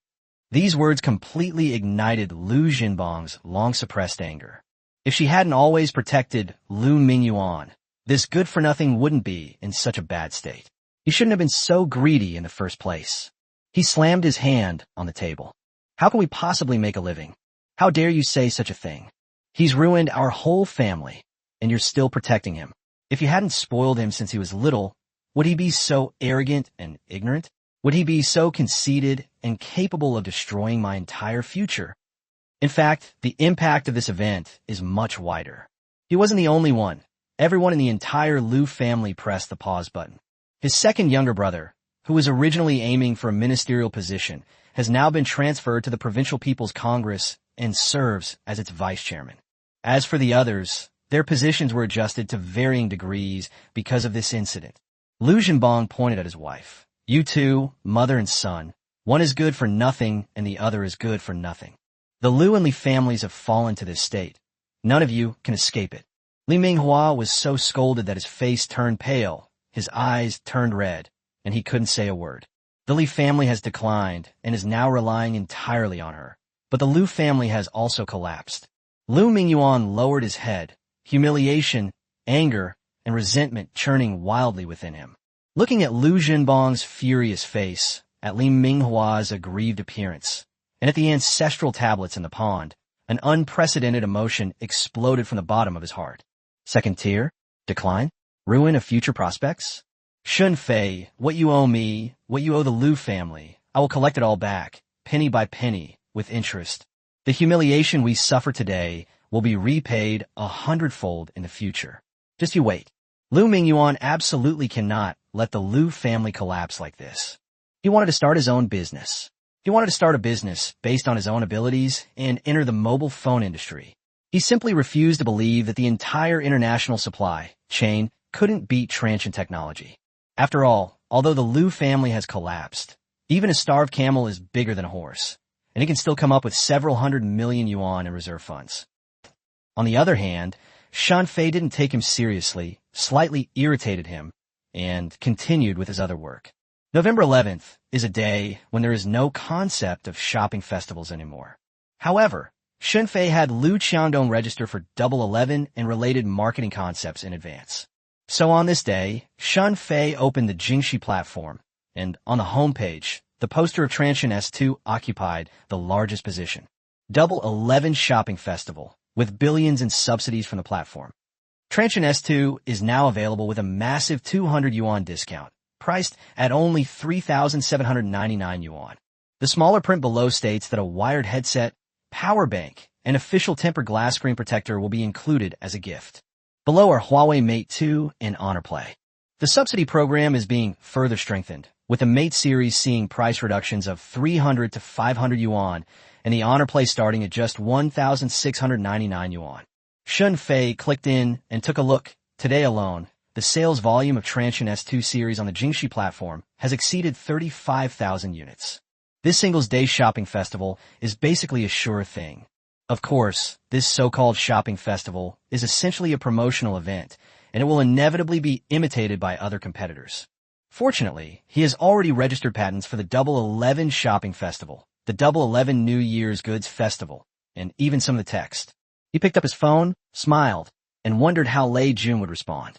These words completely ignited Liu Jinbang's long-suppressed anger. If she hadn't always protected Liu Mingyuan, this good-for-nothing wouldn't be in such a bad state. He shouldn't have been so greedy in the first place. He slammed his hand on the table. "How can we possibly make a living? How dare you say such a thing? He's ruined our whole family, and you're still protecting him. If you hadn't spoiled him since he was little, would he be so arrogant and ignorant? Would he be so conceited and capable of destroying my entire future?" In fact, the impact of this event is much wider. He wasn't the only one. Everyone in the entire Liu family pressed the pause button. His second younger brother, who was originally aiming for a ministerial position, has now been transferred to the Provincial People's Congress and serves as its vice chairman. As for the others, their positions were adjusted to varying degrees because of this incident. Liu Jinbang pointed at his wife. "You two, mother and son, one is good for nothing and the other is good for nothing. The Liu and Li families have fallen to this state. None of you can escape it." Li Minghua was so scolded that his face turned pale, his eyes turned red, and he couldn't say a word. The Li family has declined and is now relying entirely on her, but the Liu family has also collapsed. Liu Mingyuan lowered his head, humiliation, anger, and resentment churning wildly within him. Looking at Liu Jinbang's furious face, at Li Minghua's aggrieved appearance, and at the ancestral tablets in the pond, an unprecedented emotion exploded from the bottom of his heart. Second tier? Decline? Ruin of future prospects? Shun Fei, what you owe me, what you owe the Liu family, I will collect it all back, penny by penny, with interest. The humiliation we suffer today will be repaid 100-fold in the future. Just you wait. Liu Mingyuan absolutely cannot let the Liu family collapse like this. He wanted to start his own business. He wanted to start a business based on his own abilities and enter the mobile phone industry. He simply refused to believe that the entire international supply chain couldn't beat Transsion technology. After all, although the Liu family has collapsed, even a starved camel is bigger than a horse, and he can still come up with several hundred million yuan in reserve funds. On the other hand, Shan Fei didn't take him seriously, slightly irritated him, and continued with his other work. November 11th is a day when there is no concept of shopping festivals anymore. However, Shan Fei had Liu Qiangdong register for Double 11 and related marketing concepts in advance. So on this day, Shan Fei opened the Jingxi platform, and on the homepage, the poster of Transsion S2 occupied the largest position. Double 11 Shopping Festival, with billions in subsidies from the platform. Transsion S2 is now available with a massive 200 yuan discount, priced at only 3,799 yuan. The smaller print below states that a wired headset, power bank, and official tempered glass screen protector will be included as a gift. Below are Huawei Mate 2 and Honor Play. The subsidy program is being further strengthened, with the Mate series seeing price reductions of 300 to 500 yuan and the Honor Play starting at just 1,699 yuan. Shan Fei clicked in and took a look. Today alone, the sales volume of Transsion S2 series on the Jingxi platform has exceeded 35,000 units. This Singles Day shopping festival is basically a sure thing. Of course, this so-called shopping festival is essentially a promotional event, and it will inevitably be imitated by other competitors. Fortunately, he has already registered patents for the Double 11 Shopping Festival, the Double 11 New Year's Goods Festival, and even some of the text. He picked up his phone, smiled, and wondered how Lei Jun would respond.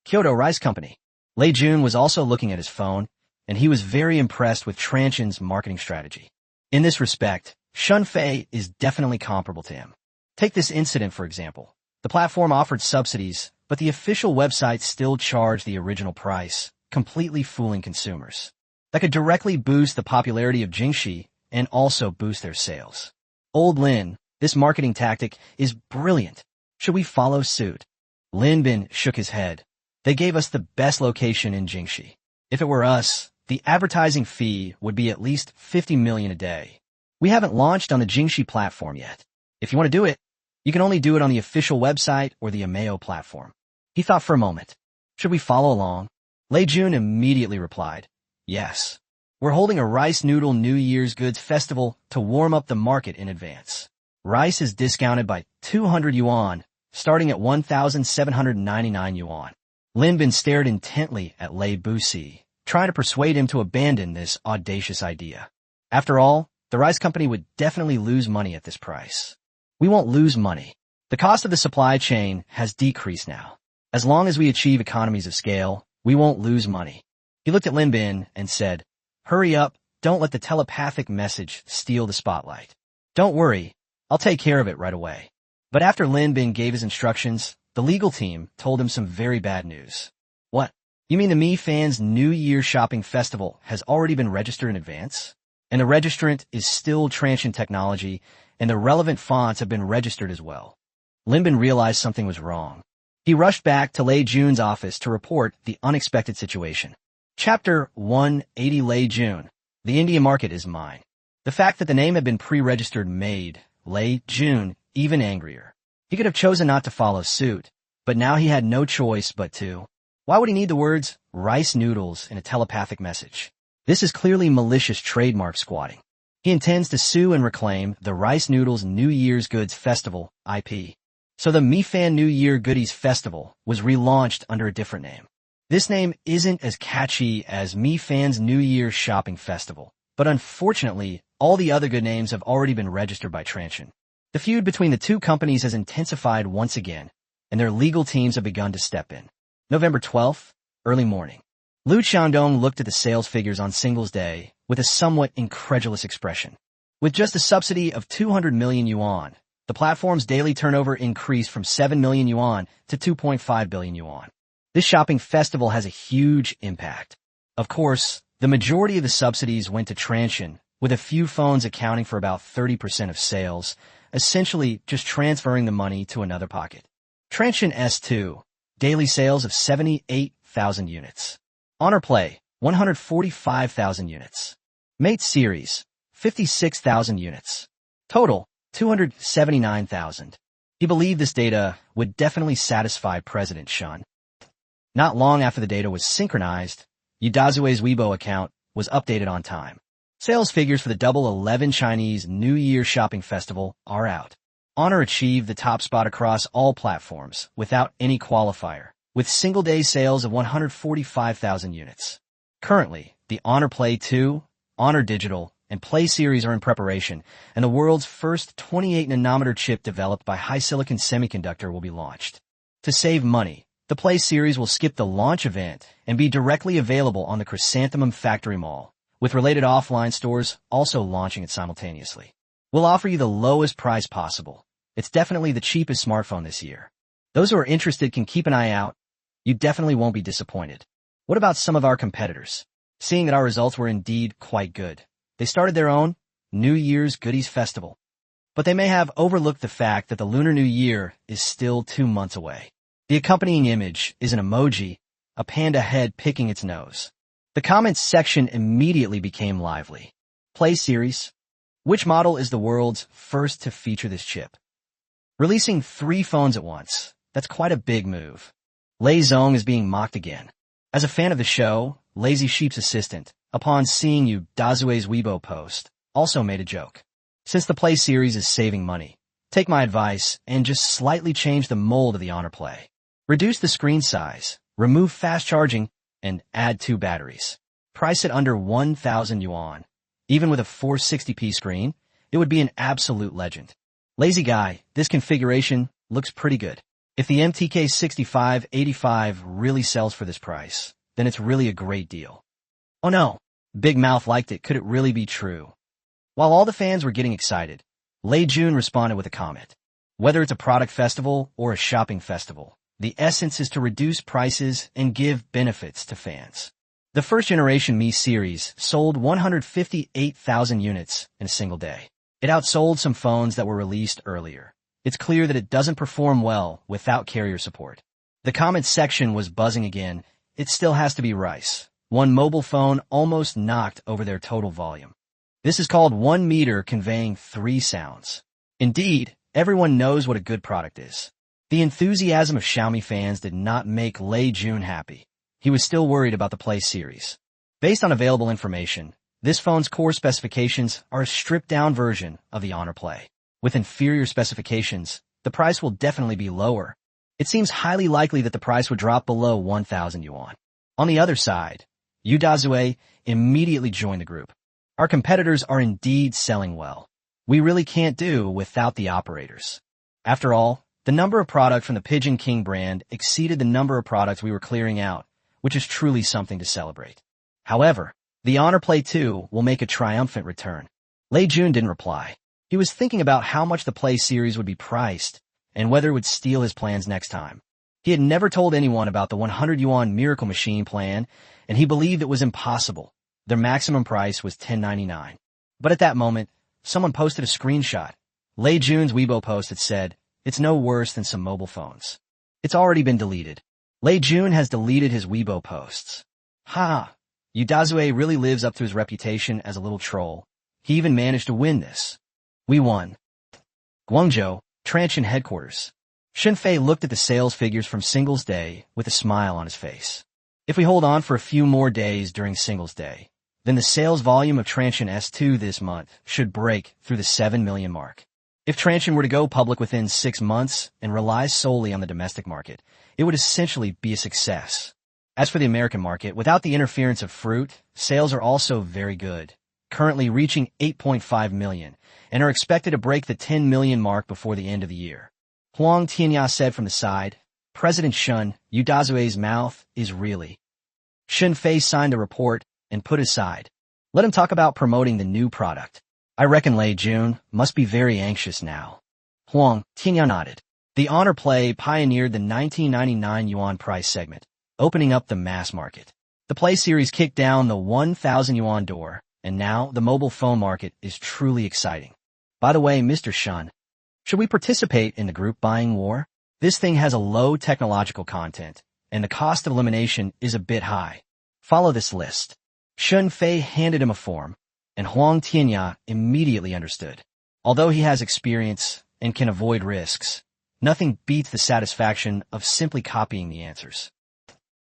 Kyoto Rice Company. Lei Jun was also looking at his phone, and he was very impressed with Transsion's marketing strategy. In this respect, Shan Fei is definitely comparable to him. Take this incident, for example. The platform offered subsidies, but the official website still charged the original price, completely fooling consumers. That could directly boost the popularity of Jingxi and also boost their sales. Old Lin, this marketing tactic is brilliant. Should we follow suit? Lin Bin shook his head. They gave us the best location in Jingxi. If it were us, the advertising fee would be at least 50 million a day. We haven't launched on the Jingxi platform yet. If you want to do it, you can only do it on the official website or the Ameo platform. He thought for a moment. Should we follow along? Lei Jun immediately replied, yes. We're holding a rice noodle New Year's Goods festival to warm up the market in advance. Rice is discounted by 200 yuan, starting at 1,799 yuan. Lin Bin stared intently at Lei Busi, trying to persuade him to abandon this audacious idea. After all, the rice company would definitely lose money at this price. We won't lose money. The cost of the supply chain has decreased now. As long as we achieve economies of scale, we won't lose money. He looked at Lin Bin and said, hurry up, don't let the telepathic message steal the spotlight. Don't worry, I'll take care of it right away. But after Lin Bin gave his instructions, the legal team told him some very bad news. What? You mean the Mi Fans New Year Shopping Festival has already been registered in advance? And the registrant is still Transsion Technology, and the relevant fonts have been registered as well. Lin Bin realized something was wrong. He rushed back to Lei Jun's office to report the unexpected situation. Chapter 180 Lei Jun. The India market is mine. The fact that the name had been pre-registered made Lei Jun even angrier. He could have chosen not to follow suit, but now he had no choice but to. Why would he need the words rice noodles in a telepathic message? This is clearly malicious trademark squatting. He intends to sue and reclaim the Rice Noodles New Year's Goods Festival, IP. So the Mi Fan New Year Goodies Festival was relaunched under a different name. This name isn't as catchy as Mi Fan's New Year Shopping Festival, but unfortunately, all the other good names have already been registered by Transsion. The feud between the two companies has intensified once again, and their legal teams have begun to step in. November 12th, early morning. Liu Qiangdong looked at the sales figures on Singles Day with a somewhat incredulous expression. With just a subsidy of 200 million yuan, the platform's daily turnover increased from 7 million yuan to 2.5 billion yuan. This shopping festival has a huge impact. Of course, the majority of the subsidies went to Transsion, with a few phones accounting for about 30% of sales, essentially just transferring the money to another pocket. Transsion S2, daily sales of 78,000 units. Honor Play, 145,000 units. Mate series, 56,000 units. Total, 279,000. He believed this data would definitely satisfy President Shun. Not long after the data was synchronized, Yudazue's Weibo account was updated on time. Sales figures for the Double 11 Chinese New Year Shopping Festival are out. Honor achieved the top spot across all platforms without any qualifier, with single-day sales of 145,000 units. Currently, the Honor Play 2, Honor Digital, and Play series are in preparation, and the world's first 28nm chip developed by HiSilicon Semiconductor will be launched. To save money, the Play series will skip the launch event and be directly available on the Chrysanthemum Factory Mall, with related offline stores also launching it simultaneously. We'll offer you the lowest price possible. It's definitely the cheapest smartphone this year. Those who are interested can keep an eye out. You definitely won't be disappointed. What about some of our competitors? Seeing that our results were indeed quite good, they started their own New Year's Goodies Festival. But they may have overlooked the fact that the Lunar New Year is still 2 months away. The accompanying image is an emoji, a panda head picking its nose. The comments section immediately became lively. Play series. Which model is the world's first to feature this chip? Releasing 3 phones at once. That's quite a big move. Lei Zong is being mocked again. As a fan of the show, Lazy Sheep's assistant, upon seeing Yudazue's Weibo post, also made a joke. Since the Play series is saving money, take my advice and just slightly change the mold of the Honor Play. Reduce the screen size, remove fast charging, and add 2 batteries. Price it under 1,000 yuan. Even with a 460p screen, it would be an absolute legend. Lazy guy, this configuration looks pretty good. If the MTK 6585 really sells for this price, then it's really a great deal. Oh no, Big Mouth liked it. Could it really be true? While all the fans were getting excited, Lei Jun responded with a comment. Whether it's a product festival or a shopping festival, the essence is to reduce prices and give benefits to fans. The first generation Mi series sold 158,000 units in a single day. It outsold some phones that were released earlier. It's clear that it doesn't perform well without carrier support. The comments section was buzzing again. It still has to be rice. One mobile phone almost knocked over their total volume. This is called 1 meter conveying 3 sounds. Indeed, everyone knows what a good product is. The enthusiasm of Xiaomi fans did not make Lei Jun happy. He was still worried about the Play series. Based on available information, this phone's core specifications are a stripped-down version of the Honor Play. With inferior specifications, the price will definitely be lower. It seems highly likely that the price would drop below 1,000 yuan. On the other side, Yudazue immediately joined the group. Our competitors are indeed selling well. We really can't do without the operators. After all, the number of products from the Pigeon King brand exceeded the number of products we were clearing out, which is truly something to celebrate. However, the Honor Play 2 will make a triumphant return. Lei Jun didn't reply. He was thinking about how much the Play series would be priced and whether it would steal his plans next time. He had never told anyone about the 100 yuan Miracle Machine plan, and he believed it was impossible. Their maximum price was 10.99. But at that moment, someone posted a screenshot. Lei Jun's Weibo post had said, "It's no worse than some mobile phones." It's already been deleted. Lei Jun has deleted his Weibo posts. Ha! Yudazue really lives up to his reputation as a little troll. He even managed to win this. We won. Guangzhou, Transsion headquarters. Shunfei looked at the sales figures from Singles Day with a smile on his face. If we hold on for a few more days during Singles Day, then the sales volume of Transsion S2 this month should break through the 7 million mark. If Transsion were to go public within 6 months and rely solely on the domestic market, it would essentially be a success. As for the American market, without the interference of fruit, sales are also very good, currently reaching 8.5 million, and are expected to break the 10 million mark before the end of the year. Huang Tianya said from the side, President Shun, Yudazue's mouth is really. Shunfei signed a report and put aside. Let him talk about promoting the new product. I reckon Lei Jun must be very anxious now. Huang Tianya nodded. The Honor Play pioneered the 1999 yuan price segment, opening up the mass market. The Play series kicked down the 1,000 yuan door, and now the mobile phone market is truly exciting. By the way, Mr. Shun, should we participate in the group buying war? This thing has a low technological content, and the cost of elimination is a bit high. Follow this list. Shunfei handed him a form. and Huang Tianya immediately understood. Although he has experience and can avoid risks, nothing beats the satisfaction of simply copying the answers.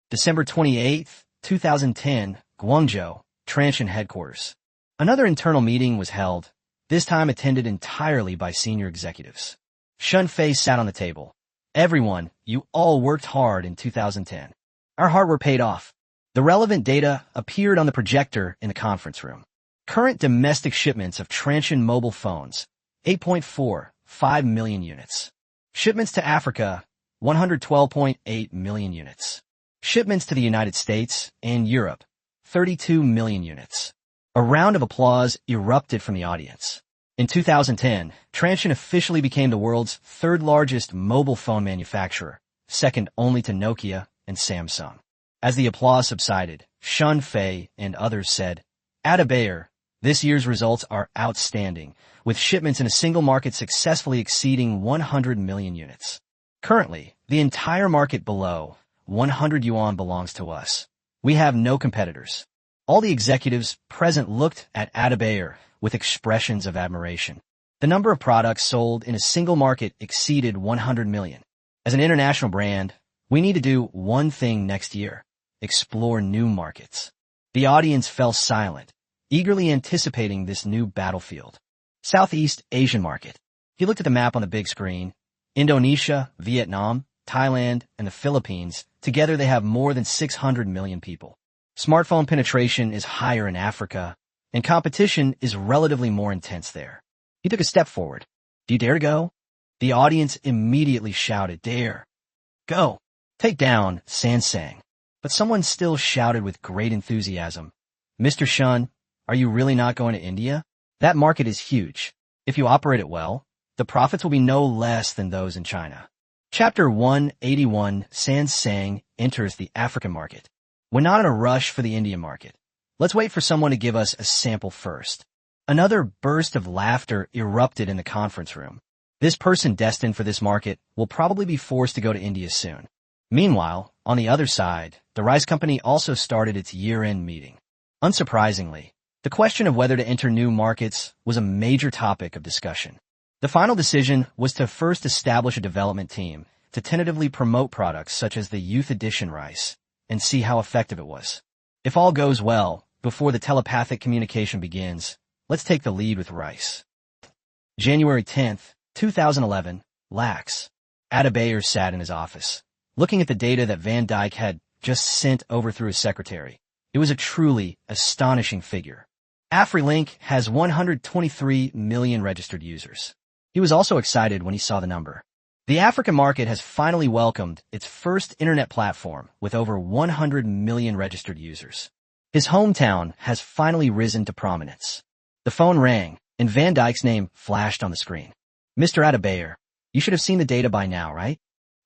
December 28, 2010, Guangzhou, Transsion headquarters. Another internal meeting was held, this time attended entirely by senior executives. Shun Fei sat on the table. Everyone, you all worked hard in 2010. Our hard work paid off. The relevant data appeared on the projector in the conference room. Current domestic shipments of Transsion mobile phones, 8.45 million units. Shipments to Africa, 112.8 million units. Shipments to the United States and Europe, 32 million units. A round of applause erupted from the audience. In 2010, Transsion officially became the world's third largest mobile phone manufacturer, second only to Nokia and Samsung. As the applause subsided, Shun Fei and others said, "Atta Bayer, this year's results are outstanding, with shipments in a single market successfully exceeding 100 million units. Currently, the entire market below 100 yuan belongs to us. We have no competitors." All the executives present looked at Atta Bayer with expressions of admiration. The number of products sold in a single market exceeded 100 million. As an international brand, we need to do one thing next year: explore new markets. The audience fell silent, eagerly anticipating this new battlefield. Southeast Asian market. He looked at the map on the big screen. Indonesia, Vietnam, Thailand, and the Philippines, together they have more than 600 million people. Smartphone penetration is higher in Africa, and competition is relatively more intense there. He took a step forward. "Do you dare to go?" The audience immediately shouted, "Dare. Go. Take down Sansang." But someone still shouted with great enthusiasm, "Mr. Shun, are you really not going to India? That market is huge. If you operate it well, the profits will be no less than those in China." Chapter 181, Sansang enters the African market. We're not in a rush for the Indian market. Let's wait for someone to give us a sample first. Another burst of laughter erupted in the conference room. This person destined for this market will probably be forced to go to India soon. Meanwhile, on the other side, the rice company also started its year-end meeting. Unsurprisingly, the question of whether to enter new markets was a major topic of discussion. The final decision was to first establish a development team to tentatively promote products such as the Youth Edition rice and see how effective it was. If all goes well, before the telepathic communication begins, let's take the lead with rice. January 10th, 2011, Lax. Atta Bayer sat in his office, looking at the data that Van Dyke had just sent over through his secretary. It was a truly astonishing figure. AfriLink has 123 million registered users. He was also excited when he saw the number. The African market has finally welcomed its first internet platform with over 100 million registered users. His hometown has finally risen to prominence. The phone rang, and Van Dyke's name flashed on the screen. "Mr. Atta Bayer, you should have seen the data by now, right?"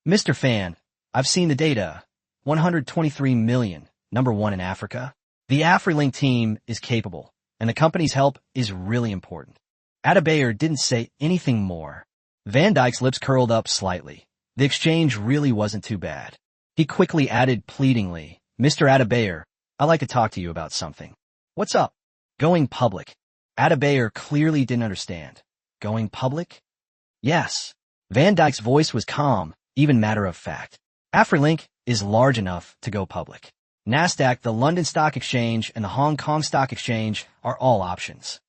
"Mr. Fan, I've seen the data. 123 million, number one in Africa. The AfriLink team is capable, and the company's help is really important." Atta Bayer didn't say anything more. Van Dyke's lips curled up slightly. The exchange really wasn't too bad. He quickly added pleadingly, "Mr. Atta Bayer, I'd like to talk to you about something." "What's up?" "Going public." Atta Bayer clearly didn't understand. "Going public?" "Yes." Van Dyke's voice was calm, even matter of fact. AfriLink is large enough to go public. Nasdaq, the London Stock Exchange, and the Hong Kong Stock Exchange are all options.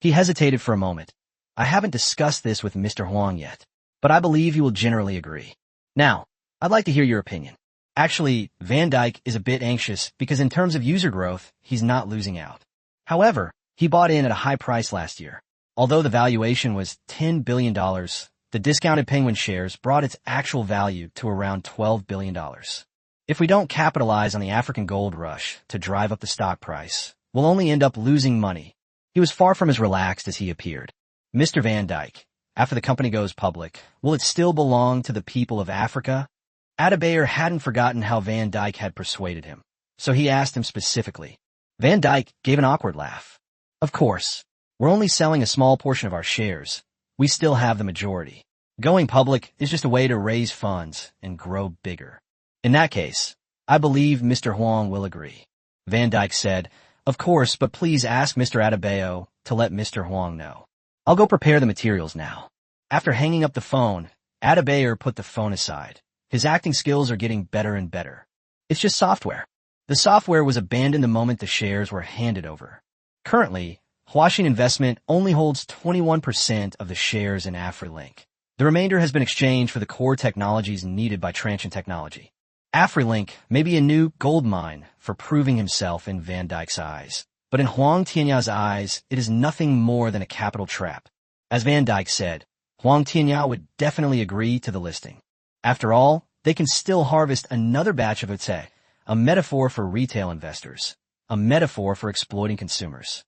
He hesitated for a moment. "I haven't discussed this with Mr. Huang yet, but I believe you will generally agree. Now, I'd like to hear your opinion." Actually, Van Dyke is a bit anxious because in terms of user growth, he's not losing out. However, he bought in at a high price last year. Although the valuation was $10 billion, the discounted Penguin shares brought its actual value to around $12 billion. If we don't capitalize on the African gold rush to drive up the stock price, we'll only end up losing money. He was far from as relaxed as he appeared. "Mr. Van Dyke, after the company goes public, will it still belong to the people of Africa?" Atta Bayer hadn't forgotten how Van Dyke had persuaded him, so he asked him specifically. Van Dyke gave an awkward laugh. "Of course. We're only selling a small portion of our shares. We still have the majority. Going public is just a way to raise funds and grow bigger." "In that case, I believe Mr. Huang will agree," Van Dyke said, Of course, but please ask Mr. Adebayo to let Mr. Huang know. I'll go prepare the materials now. After hanging up the phone, Adebayo put the phone aside. His acting skills are getting better and better. It's just software. The software was abandoned the moment the shares were handed over. Currently, Huaxin Investment only holds 21% of the shares in AfriLink. The remainder has been exchanged for the core technologies needed by Transsion Technology. AfriLink may be a new gold mine for proving himself in Van Dyke's eyes, but in Huang Tianya's eyes, it is nothing more than a capital trap. As Van Dyke said, Huang Tianya would definitely agree to the listing. After all, they can still harvest another batch of Ute, a metaphor for retail investors, a metaphor for exploiting consumers.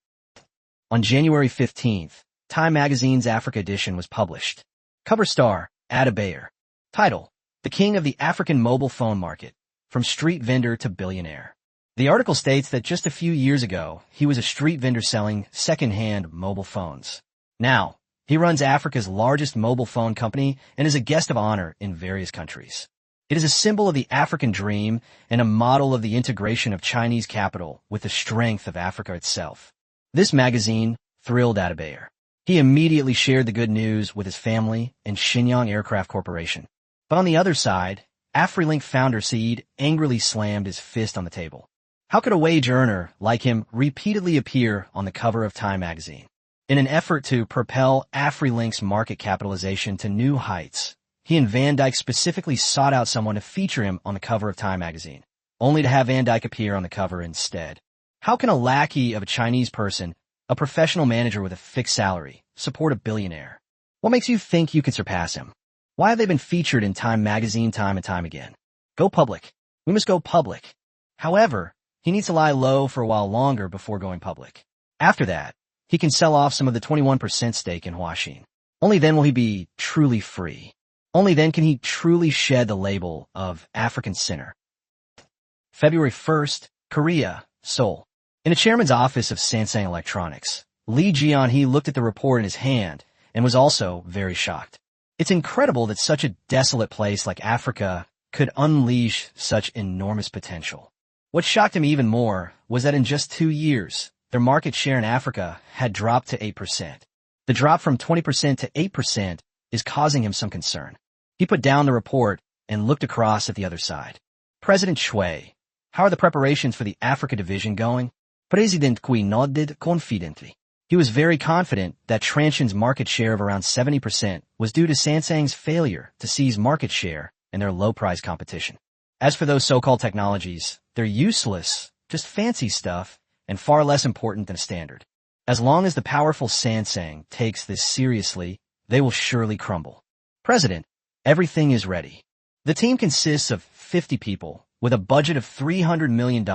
On January 15th, Time magazine's Africa edition was published. Cover star, Adebayo. Title, The King of the African Mobile Phone Market, From Street Vendor to Billionaire. The article states that just a few years ago, he was a street vendor selling second-hand mobile phones. Now, he runs Africa's largest mobile phone company and is a guest of honor in various countries. It is a symbol of the African dream and a model of the integration of Chinese capital with the strength of Africa itself. This magazine thrilled Adebayo. He immediately shared the good news with his family and Shenyang Aircraft Corporation. But on the other side, AfriLink founder Said angrily slammed his fist on the table. How could a wage earner like him repeatedly appear on the cover of Time magazine? In an effort to propel AfriLink's market capitalization to new heights, he and Van Dyke specifically sought out someone to feature him on the cover of Time magazine, only to have Van Dyke appear on the cover instead. How can a lackey of a Chinese person, a professional manager with a fixed salary, support a billionaire? What makes you think you could surpass him? Why have they been featured in Time magazine time and time again? Go public. We must go public. However, he needs to lie low for a while longer before going public. After that, he can sell off some of the 21% stake in Huaxin. Only then will he be truly free. Only then can he truly shed the label of African sinner. February 1st, Korea, Seoul. In a chairman's office of Samsung Electronics, Lee Jian-hee looked at the report in his hand and was also very shocked. It's incredible that such a desolate place like Africa could unleash such enormous potential. What shocked him even more was that in just 2 years, their market share in Africa had dropped to 8%. The drop from 20% to 8% is causing him some concern. He put down the report and looked across at the other side. President Shui, how are the preparations for the Africa division going? President Kui nodded confidently. He was very confident that Transsion's market share of around 70% was due to Samsung's failure to seize market share in their low-price competition. As for those so-called technologies, they're useless, just fancy stuff, and far less important than a standard. As long as the powerful Samsung takes this seriously, they will surely crumble. President, everything is ready. The team consists of 50 people with a budget of $300 million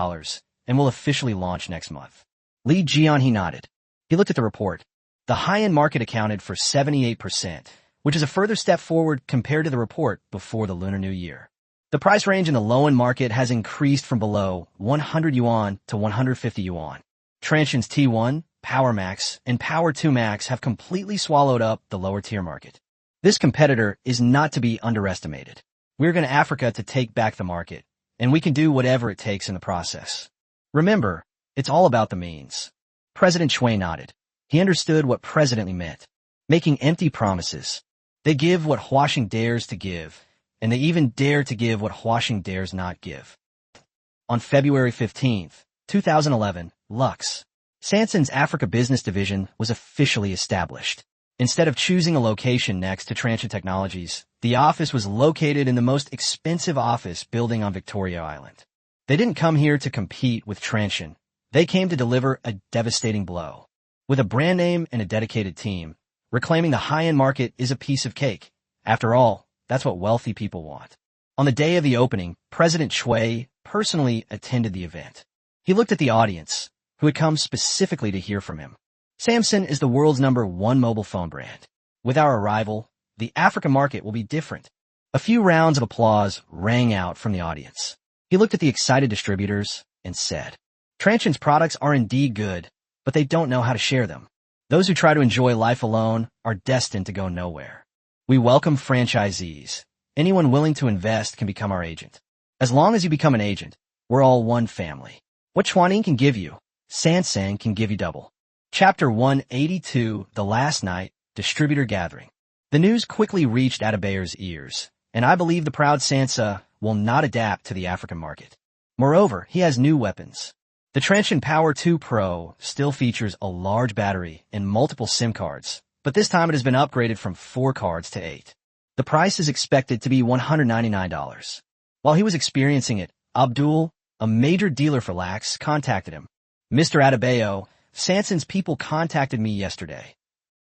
and will officially launch next month. Lee Jian-hee nodded. He looked at the report. The high-end market accounted for 78%, which is a further step forward compared to the report before the Lunar New Year. The price range in the low-end market has increased from below 100 yuan to 150 yuan. Transsion's T1, Power Max, and Power 2 Max have completely swallowed up the lower-tier market. This competitor is not to be underestimated. We're going to Africa to take back the market, and we can do whatever it takes in the process. Remember, it's all about the means. President Shui nodded. He understood what presidently meant. Making empty promises. They give what Huaxing dares to give, and they even dare to give what Huaxing dares not give. On February 15th, 2011, Lux, Samsung's Africa business division was officially established. Instead of choosing a location next to Transsion Technologies, the office was located in the most expensive office building on Victoria Island. They didn't come here to compete with Transsion. They came to deliver a devastating blow. With a brand name and a dedicated team, reclaiming the high-end market is a piece of cake. After all, that's what wealthy people want. On the day of the opening, President Shui personally attended the event. He looked at the audience, who had come specifically to hear from him. Samsung is the world's #1 mobile phone brand. With our arrival, the African market will be different. A few rounds of applause rang out from the audience. He looked at the excited distributors and said, Transsion's products are indeed good, but they don't know how to share them. Those who try to enjoy life alone are destined to go nowhere. We welcome franchisees. Anyone willing to invest can become our agent. As long as you become an agent, we're all one family. What Chuaning can give you, Sansang can give you double. Chapter 182, The Last Night, Distributor Gathering. The news quickly reached Adebayer's ears, and I believe the proud Sansa will not adapt to the African market. Moreover, he has new weapons. The Transsion Power 2 Pro still features a large battery and multiple SIM cards, but this time it has been upgraded from 4 cards to 8. The price is expected to be $199. While he was experiencing it, Abdul, a major dealer for lax, contacted him. Mr. Adebayo, Sanson's people contacted me yesterday.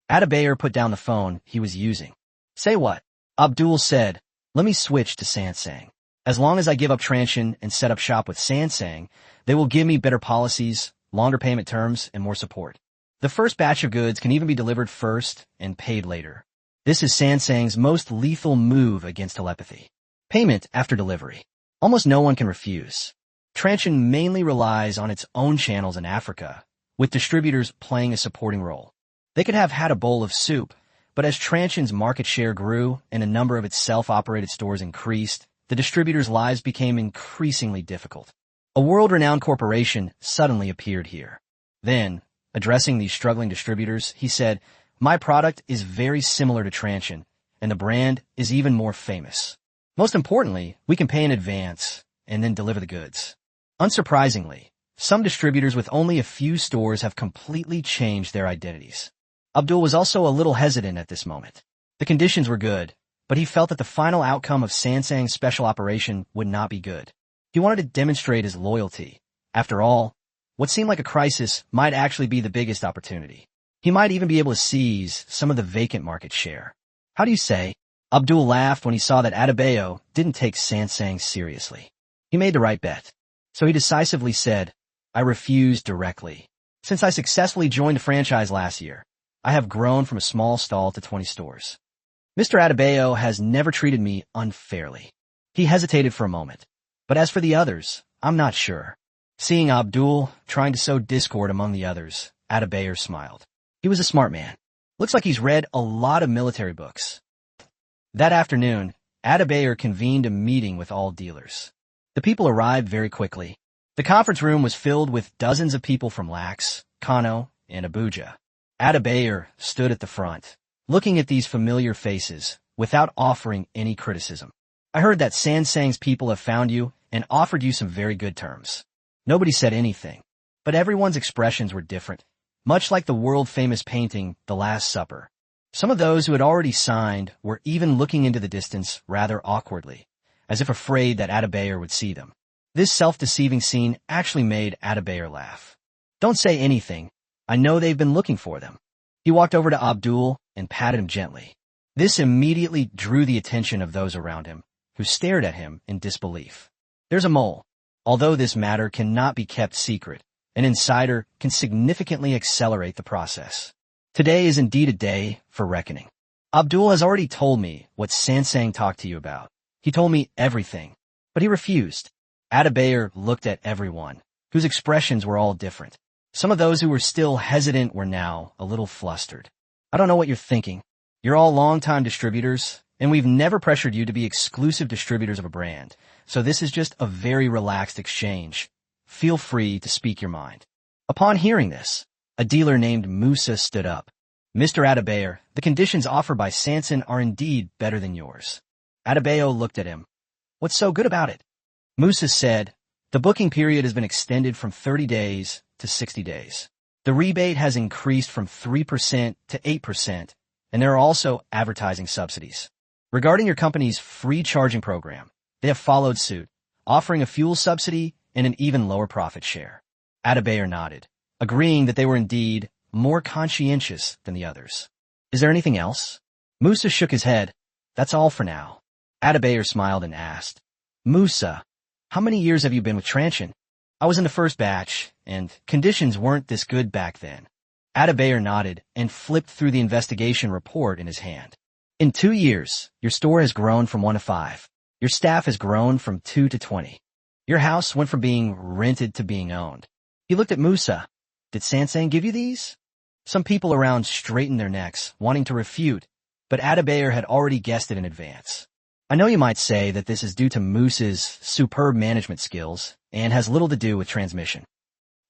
Adebayer put down the phone he was using. Say what? Abdul said, let me switch to Sansang. As long as I give up Transsion and set up shop with Sansang, they will give me better policies, longer payment terms, and more support. The first batch of goods can even be delivered first and paid later. This is Sansang's most lethal move against telepathy. Payment after delivery. Almost no one can refuse. Transsion mainly relies on its own channels in Africa, with distributors playing a supporting role. They could have had a bowl of soup, but as Transsion's market share grew and a number of its self-operated stores increased, the distributors' lives became increasingly difficult. A world-renowned corporation suddenly appeared here. Then, addressing these struggling distributors, he said, my product is very similar to Transsion, and the brand is even more famous. Most importantly, we can pay in advance and then deliver the goods. Unsurprisingly, some distributors with only a few stores have completely changed their identities. Abdul was also a little hesitant at this moment. The conditions were good, but he felt that the final outcome of Sansang's special operation would not be good. He wanted to demonstrate his loyalty. After all, what seemed like a crisis might actually be the biggest opportunity. He might even be able to seize some of the vacant market share. How do you say? Abdul laughed when he saw that Adebayo didn't take Sansang seriously. He made the right bet. So he decisively said, I refuse directly. Since I successfully joined a franchise last year, I have grown from a small stall to 20 stores. Mr. Adebayo has never treated me unfairly. He hesitated for a moment. But as for the others, I'm not sure. Seeing Abdul trying to sow discord among the others, Adebayo smiled. He was a smart man. Looks like he's read a lot of military books. That afternoon, Adebayo convened a meeting with all dealers. The people arrived very quickly. The conference room was filled with dozens of people from Lax, Kano, and Abuja. Adebayo stood at the front, looking at these familiar faces, without offering any criticism. I heard that Sansang's people have found you and offered you some very good terms. Nobody said anything, but everyone's expressions were different, much like the world-famous painting, The Last Supper. Some of those who had already signed were even looking into the distance rather awkwardly, as if afraid that Adebayo would see them. This self-deceiving scene actually made Adebayo laugh. Don't say anything. I know they've been looking for them. He walked over to Abdul and patted him gently. This immediately drew the attention of those around him, who stared at him in disbelief. There's a mole. Although this matter cannot be kept secret, an insider can significantly accelerate the process. Today is indeed a day for reckoning. Abdul has already told me what Sansang talked to you about. He told me everything, but he refused. Adebayo looked at everyone, whose expressions were all different. Some of those who were still hesitant were now a little flustered. I don't know what you're thinking. You're all long-time distributors, and we've never pressured you to be exclusive distributors of a brand, so this is just a very relaxed exchange. Feel free to speak your mind. Upon hearing this, a dealer named Musa stood up. Mr. Adebayo, the conditions offered by Sanson are indeed better than yours. Adebayo looked at him. What's so good about it? Musa said, the booking period has been extended from 30 days to 60 days. The rebate has increased from 3% to 8%, and there are also advertising subsidies. Regarding your company's free charging program, they have followed suit, offering a fuel subsidy and an even lower profit share. Adebayo nodded, agreeing that they were indeed more conscientious than the others. Is there anything else? Musa shook his head. That's all for now. Adebayo smiled and asked, Musa, how many years have you been with Transsion? I was in the first batch, and conditions weren't this good back then. Adebayo nodded and flipped through the investigation report in his hand. In 2 years, your store has grown from 1 to 5. Your staff has grown from 2 to 20. Your house went from being rented to being owned. He looked at Musa. Did Sansang give you these? Some people around straightened their necks, wanting to refute, but Adebayo had already guessed it in advance. I know you might say that this is due to Musa's superb management skills and has little to do with transmission.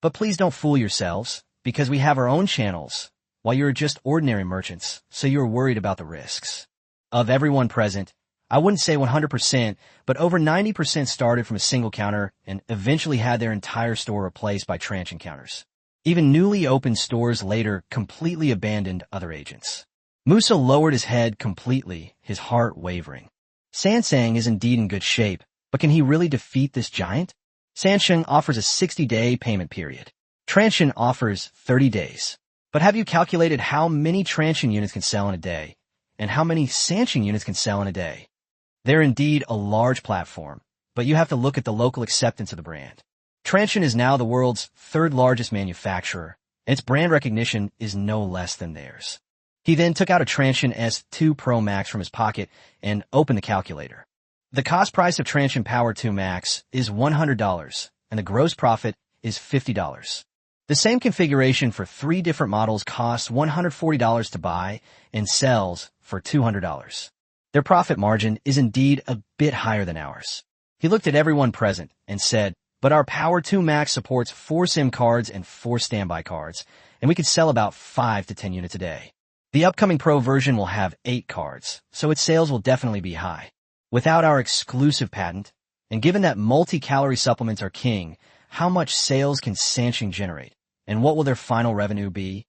But please don't fool yourselves, because we have our own channels, while you're just ordinary merchants, so you're worried about the risks. Of everyone present, I wouldn't say 100%, but over 90% started from a single counter and eventually had their entire store replaced by transient counters. Even newly opened stores later completely abandoned other agents. Musa lowered his head completely, his heart wavering. Sansang is indeed in good shape, but can he really defeat this giant? Sansheng offers a 60-day payment period. Transient offers 30 days. But have you calculated how many transient units can sell in a day, and how many Sansheng units can sell in a day? They're indeed a large platform, but you have to look at the local acceptance of the brand. Transient is now the world's third largest manufacturer, and its brand recognition is no less than theirs. He then took out a Transient S2 Pro Max from his pocket and opened the calculator. The cost price of Transient Power 2 Max is $100, and the gross profit is $50. The same configuration for 3 different models costs $140 to buy and sells for $200. Their profit margin is indeed a bit higher than ours. He looked at everyone present and said, but our Power 2 Max supports 4 SIM cards and 4 standby cards, and we could sell about 5 to 10 units a day. The upcoming Pro version will have 8 cards, so its sales will definitely be high. Without our exclusive patent, and given that multi-calorie supplements are king, how much sales can Sansheng generate, and what will their final revenue be?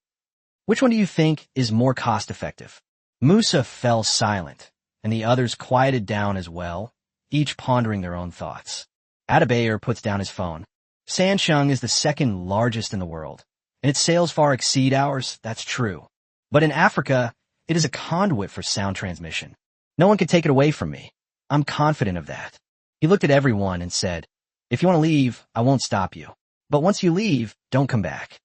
Which one do you think is more cost-effective? Musa fell silent, and the others quieted down as well, each pondering their own thoughts. Adabayer puts down his phone. Sansheng is the second largest in the world, and its sales far exceed ours, that's true. But in Africa, it is a conduit for sound transmission. No one can take it away from me. I'm confident of that. He looked at everyone and said, if you want to leave, I won't stop you. But once you leave, don't come back.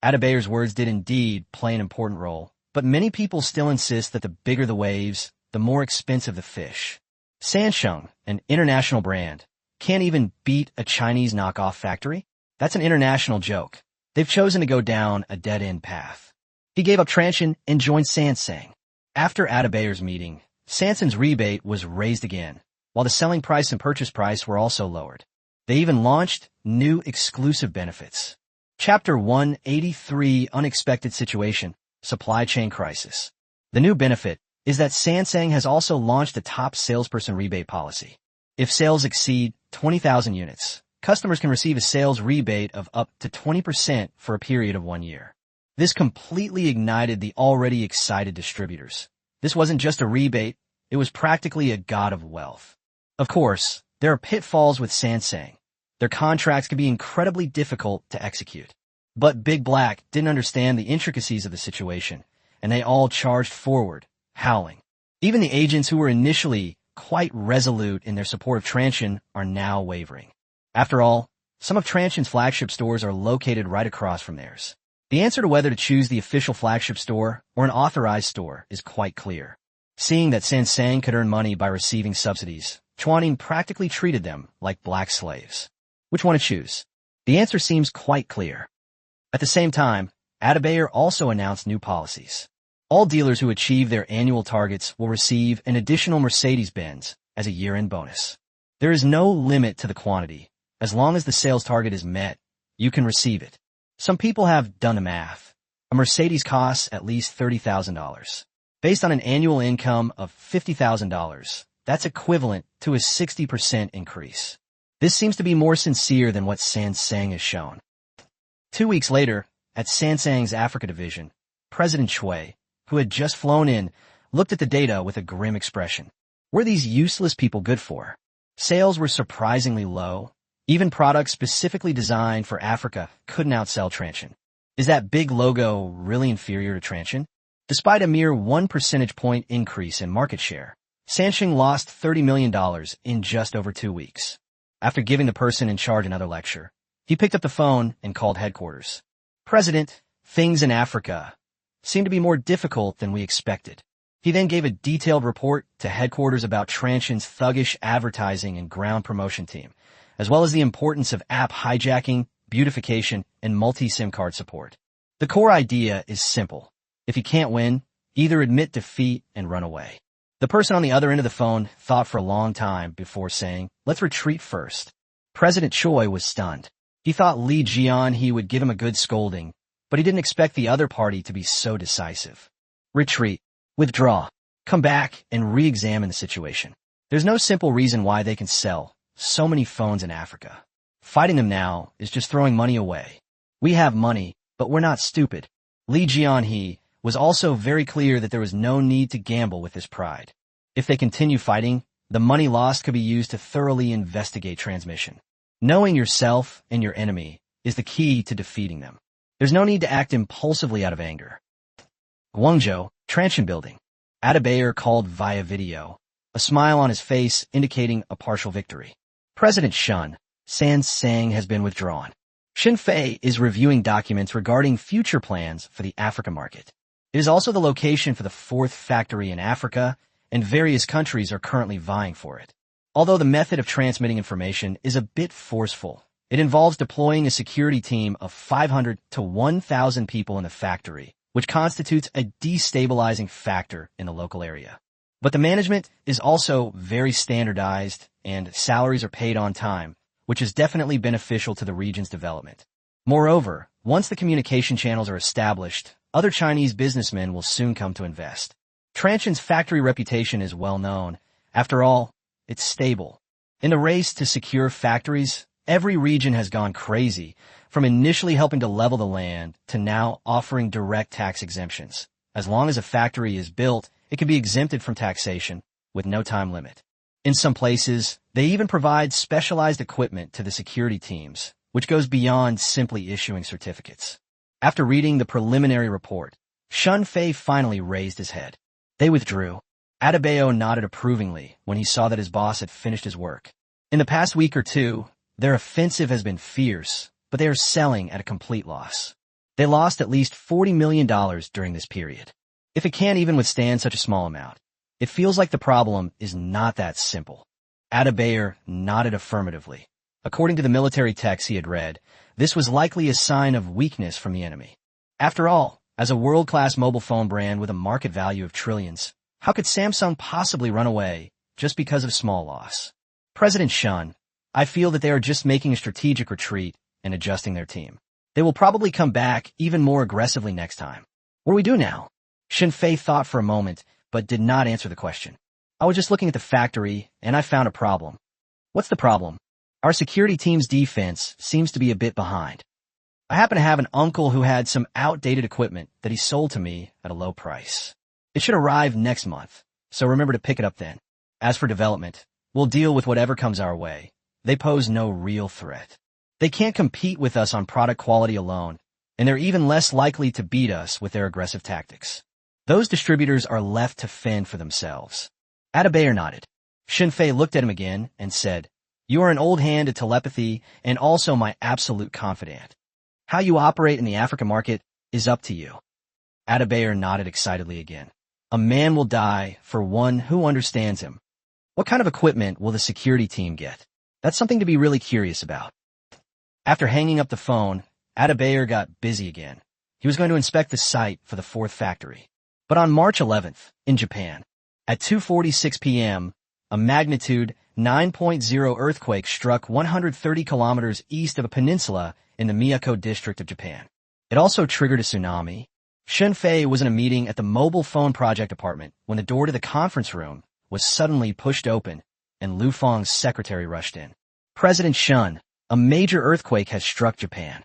Adabayer's words did indeed play an important role, but many people still insist that the bigger the waves, the more expensive the fish. Sansheng, an international brand, can't even beat a Chinese knockoff factory? That's an international joke. They've chosen to go down a dead-end path. He gave up Transient and joined Sansang. After Adabayer's meeting, Sansang's rebate was raised again, while the selling price and purchase price were also lowered. They even launched new exclusive benefits. Chapter 183, Unexpected Situation, Supply Chain Crisis. The new benefit is that Sansang has also launched a top salesperson rebate policy. If sales exceed 20,000 units, customers can receive a sales rebate of up to 20% for a period of 1 year. This completely ignited the already excited distributors. This wasn't just a rebate, it was practically a god of wealth. Of course, there are pitfalls with Sansang. Their contracts can be incredibly difficult to execute. But Big Black didn't understand the intricacies of the situation, and they all charged forward, howling. Even the agents who were initially quite resolute in their support of Transient are now wavering. After all, some of Transient's flagship stores are located right across from theirs. The answer to whether to choose the official flagship store or an authorized store is quite clear. Seeing that Sansang could earn money by receiving subsidies, Chuaning practically treated them like black slaves. Which one to choose? The answer seems quite clear. At the same time, Adabayer also announced new policies. All dealers who achieve their annual targets will receive an additional Mercedes-Benz as a year-end bonus. There is no limit to the quantity. As long as the sales target is met, you can receive it. Some people have done the math. A Mercedes costs at least $30,000. Based on an annual income of $50,000, that's equivalent to a 60% increase. This seems to be more sincere than what Sansang has shown. 2 weeks later, at Sansang's Africa division, President Chui, who had just flown in, looked at the data with a grim expression. What are these useless people good for? Sales were surprisingly low. Even products specifically designed for Africa couldn't outsell Transient. Is that big logo really inferior to Transient? Despite a mere 1 percentage point increase in market share, Sansheng lost $30 million in just over 2 weeks. After giving the person in charge another lecture, he picked up the phone and called headquarters. President, things in Africa seem to be more difficult than we expected. He then gave a detailed report to headquarters about Transient's thuggish advertising and ground promotion team, as well as the importance of app hijacking, beautification, and multi-SIM card support. The core idea is simple. If you can't win, either admit defeat and run away. The person on the other end of the phone thought for a long time before saying, let's retreat first. President Choi was stunned. He thought Li Jianhe would give him a good scolding, but he didn't expect the other party to be so decisive. Retreat. Withdraw. Come back and re-examine the situation. There's no simple reason why they can sell so many phones in Africa. Fighting them now is just throwing money away. We have money, but we're not stupid. Li Jianhe was also very clear that there was no need to gamble with his pride. If they continue fighting, the money lost could be used to thoroughly investigate transmission. Knowing yourself and your enemy is the key to defeating them. There's no need to act impulsively out of anger. Guangzhou, Transmission Building. Adebayor called via video, a smile on his face indicating a partial victory. President Shun Sansang has been withdrawn. Xin Fei is reviewing documents regarding future plans for the Africa market. It is also the location for the fourth factory in Africa, and various countries are currently vying for it. Although the method of transmitting information is a bit forceful, it involves deploying a security team of 500 to 1,000 people in the factory, which constitutes a destabilizing factor in the local area. But the management is also very standardized, and salaries are paid on time, which is definitely beneficial to the region's development. Moreover, once the communication channels are established, other Chinese businessmen will soon come to invest. Transsion's factory reputation is well known. After all, it's stable. In the race to secure factories, every region has gone crazy, from initially helping to level the land to now offering direct tax exemptions. As long as a factory is built, it can be exempted from taxation with no time limit. In some places, they even provide specialized equipment to the security teams, which goes beyond simply issuing certificates. After reading the preliminary report, Shun Fei finally raised his head. They withdrew. Adebayo nodded approvingly when he saw that his boss had finished his work. In the past week or two, their offensive has been fierce, but they are selling at a complete loss. They lost at least $40 million during this period. If it can't even withstand such a small amount, it feels like the problem is not that simple. Adebayor nodded affirmatively. According to the military texts he had read, this was likely a sign of weakness from the enemy. After all, as a world-class mobile phone brand with a market value of trillions, how could Samsung possibly run away just because of small loss? President Shun, I feel that they are just making a strategic retreat and adjusting their team. They will probably come back even more aggressively next time. What do we do now? Xin Fei thought for a moment, but did not answer the question. I was just looking at the factory, and I found a problem. What's the problem? Our security team's defense seems to be a bit behind. I happen to have an uncle who had some outdated equipment that he sold to me at a low price. It should arrive next month, so remember to pick it up then. As for development, we'll deal with whatever comes our way. They pose no real threat. They can't compete with us on product quality alone, and they're even less likely to beat us with their aggressive tactics. Those distributors are left to fend for themselves. Adebayor nodded. Xin Fei looked at him again and said, You are an old hand at telepathy and also my absolute confidant. How you operate in the Africa market is up to you. Adebayor nodded excitedly again. A man will die for one who understands him. What kind of equipment will the security team get? That's something to be really curious about. After hanging up the phone, Adebayor got busy again. He was going to inspect the site for the fourth factory. But on March 11th, in Japan, at 2:46 p.m., a magnitude 9.0 earthquake struck 130 kilometers east of a peninsula in the Miyako district of Japan. It also triggered a tsunami. Xin Fei was in a meeting at the mobile phone project department when the door to the conference room was suddenly pushed open and Lu Feng's secretary rushed in. President Shun, a major earthquake has struck Japan.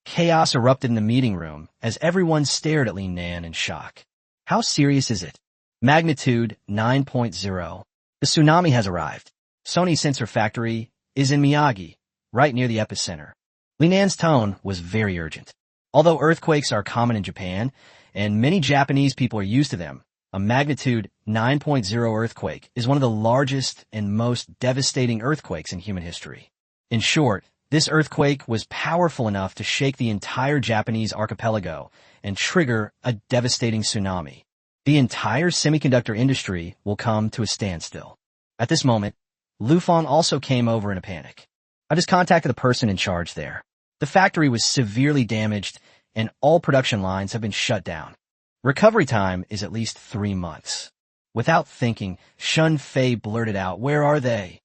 Chaos erupted in the meeting room as everyone stared at Li Nan in shock. How serious is it? Magnitude 9.0. The tsunami has arrived. Sony Sensor Factory is in Miyagi, right near the epicenter. Li Nan's tone was very urgent. Although earthquakes are common in Japan, and many Japanese people are used to them, a magnitude 9.0 earthquake is one of the largest and most devastating earthquakes in human history. In short, this earthquake was powerful enough to shake the entire Japanese archipelago and trigger a devastating tsunami. The entire semiconductor industry will come to a standstill. At this moment, Lu Feng also came over in a panic. I just contacted the person in charge there. The factory was severely damaged, and all production lines have been shut down. Recovery time is at least 3 months. Without thinking, Shun Fei blurted out, Where are they?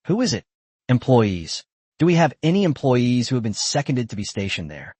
Who is it? Employees. Do we have any employees who have been seconded to be stationed there?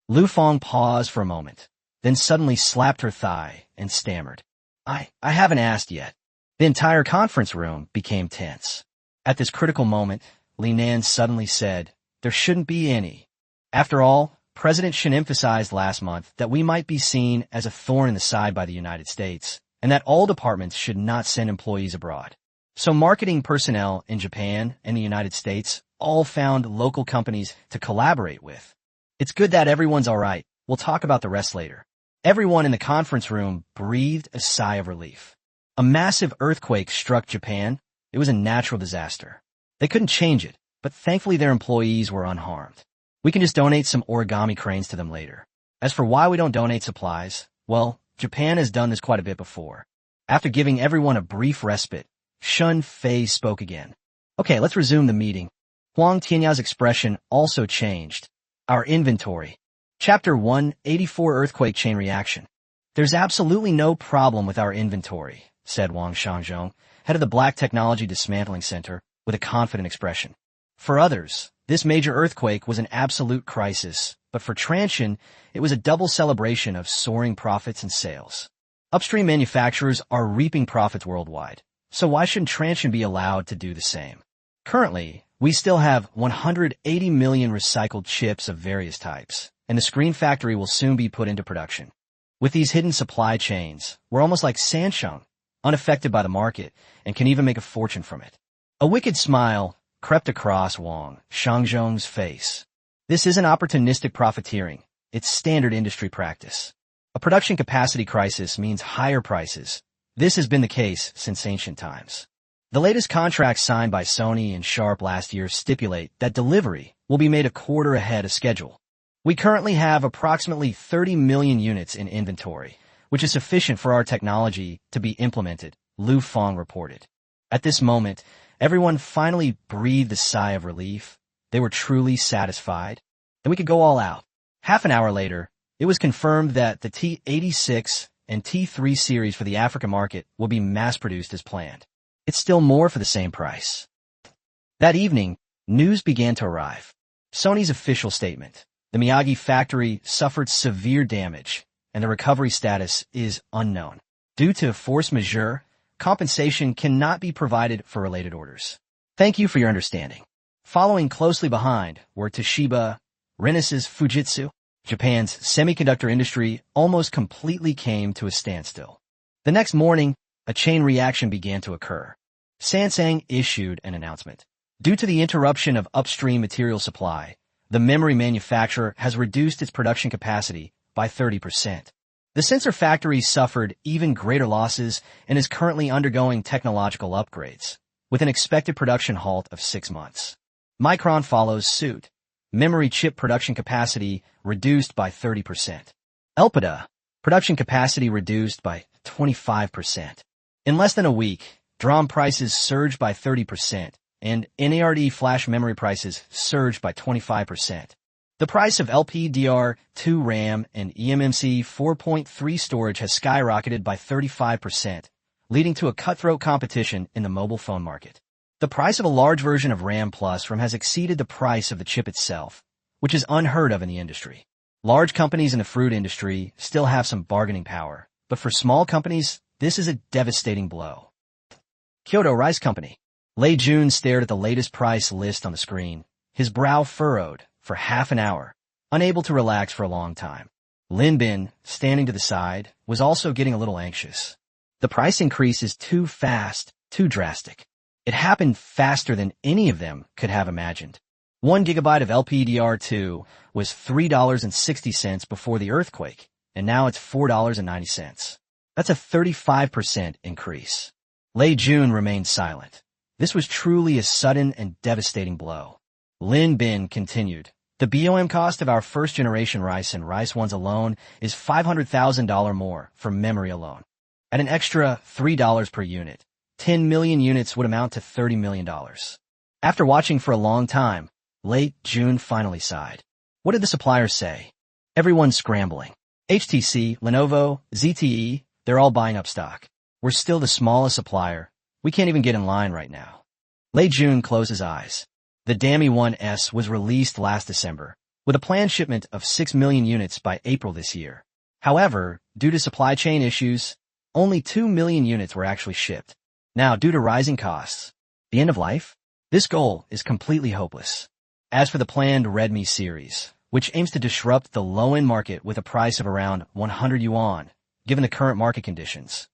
Lu Fong paused for a moment, then suddenly slapped her thigh and stammered. I haven't asked yet. The entire conference room became tense. At this critical moment, Li Nan suddenly said, there shouldn't be any. After all, President Shin emphasized last month that we might be seen as a thorn in the side by the United States, and that all departments should not send employees abroad. So marketing personnel in Japan and the United States all found local companies to collaborate with. It's good that everyone's all right. We'll talk about the rest later. Everyone in the conference room breathed a sigh of relief. A massive earthquake struck Japan. It was a natural disaster. They couldn't change it, but thankfully their employees were unharmed. We can just donate some origami cranes to them later. As for why we don't donate supplies, well, Japan has done this quite a bit before. After giving everyone a brief respite, Shun Fei spoke again. Okay, let's resume the meeting. Huang Tianya's expression also changed. Our inventory. Chapter 184 Earthquake Chain Reaction. There's absolutely no problem with our inventory, said Wang Shangzhong, head of the Black Technology Dismantling Center, with a confident expression. For others, this major earthquake was an absolute crisis, but for Transsion, it was a double celebration of soaring profits and sales. Upstream manufacturers are reaping profits worldwide, so why shouldn't Transsion be allowed to do the same? Currently, we still have 180 million recycled chips of various types, and the screen factory will soon be put into production. With these hidden supply chains, we're almost like Sansheng, unaffected by the market, and can even make a fortune from it. A wicked smile crept across Wang Shangzhong's face. This isn't opportunistic profiteering, it's standard industry practice. A production capacity crisis means higher prices. This has been the case since ancient times. The latest contracts signed by Sony and Sharp last year stipulate that delivery will be made a quarter ahead of schedule. We currently have approximately 30 million units in inventory, which is sufficient for our technology to be implemented, Lu Fong reported. At this moment, everyone finally breathed a sigh of relief. They were truly satisfied, and we could go all out. Half an hour later, it was confirmed that the T86 and T3 series for the African market will be mass-produced as planned. It's still more for the same price. That evening, news began to arrive. Sony's official statement. The Miyagi factory suffered severe damage, and the recovery status is unknown. Due to force majeure, compensation cannot be provided for related orders. Thank you for your understanding. Following closely behind were Toshiba, Renesas Fujitsu. Japan's semiconductor industry almost completely came to a standstill. The next morning, a chain reaction began to occur. Samsung issued an announcement. Due to the interruption of upstream material supply, the memory manufacturer has reduced its production capacity by 30%. The sensor factory suffered even greater losses and is currently undergoing technological upgrades, with an expected production halt of 6 months. Micron follows suit. Memory chip production capacity reduced by 30%. Elpida, production capacity reduced by 25%. In less than a week, DRAM prices surged by 30%, and NARD flash memory prices surged by 25%. The price of LPDR2 RAM and eMMC 4.3 storage has skyrocketed by 35%, leading to a cutthroat competition in the mobile phone market. The price of a large version of RAM plus RAM has exceeded the price of the chip itself, which is unheard of in the industry. Large companies in the fruit industry still have some bargaining power, but for small companies, this is a devastating blow. Kyoto Rice Company. Lei Jun stared at the latest price list on the screen, his brow furrowed for half an hour, unable to relax for a long time. Lin Bin, standing to the side, was also getting a little anxious. The price increase is too fast, too drastic. It happened faster than any of them could have imagined. 1 gigabyte of LPDR2 was $3.60 before the earthquake, and now it's $4.90. That's a 35% increase. Lei Jun remained silent. This was truly a sudden and devastating blow. Lin Bin continued. The BOM cost of our first-generation rice and rice ones alone is $500,000 more for memory alone. At an extra $3 per unit, 10 million units would amount to $30 million. After watching for a long time, Lei Jun finally sighed. What did the suppliers say? Everyone's scrambling. HTC, Lenovo, ZTE, they're all buying up stock. We're still the smallest supplier. We can't even get in line right now. Lei Jun closed his eyes. The Dami 1S was released last December, with a planned shipment of 6 million units by April this year. However, due to supply chain issues, only 2 million units were actually shipped. Now, due to rising costs, the end of life? This goal is completely hopeless. As for the planned Redmi series, which aims to disrupt the low-end market with a price of around 100 yuan, given the current market conditions,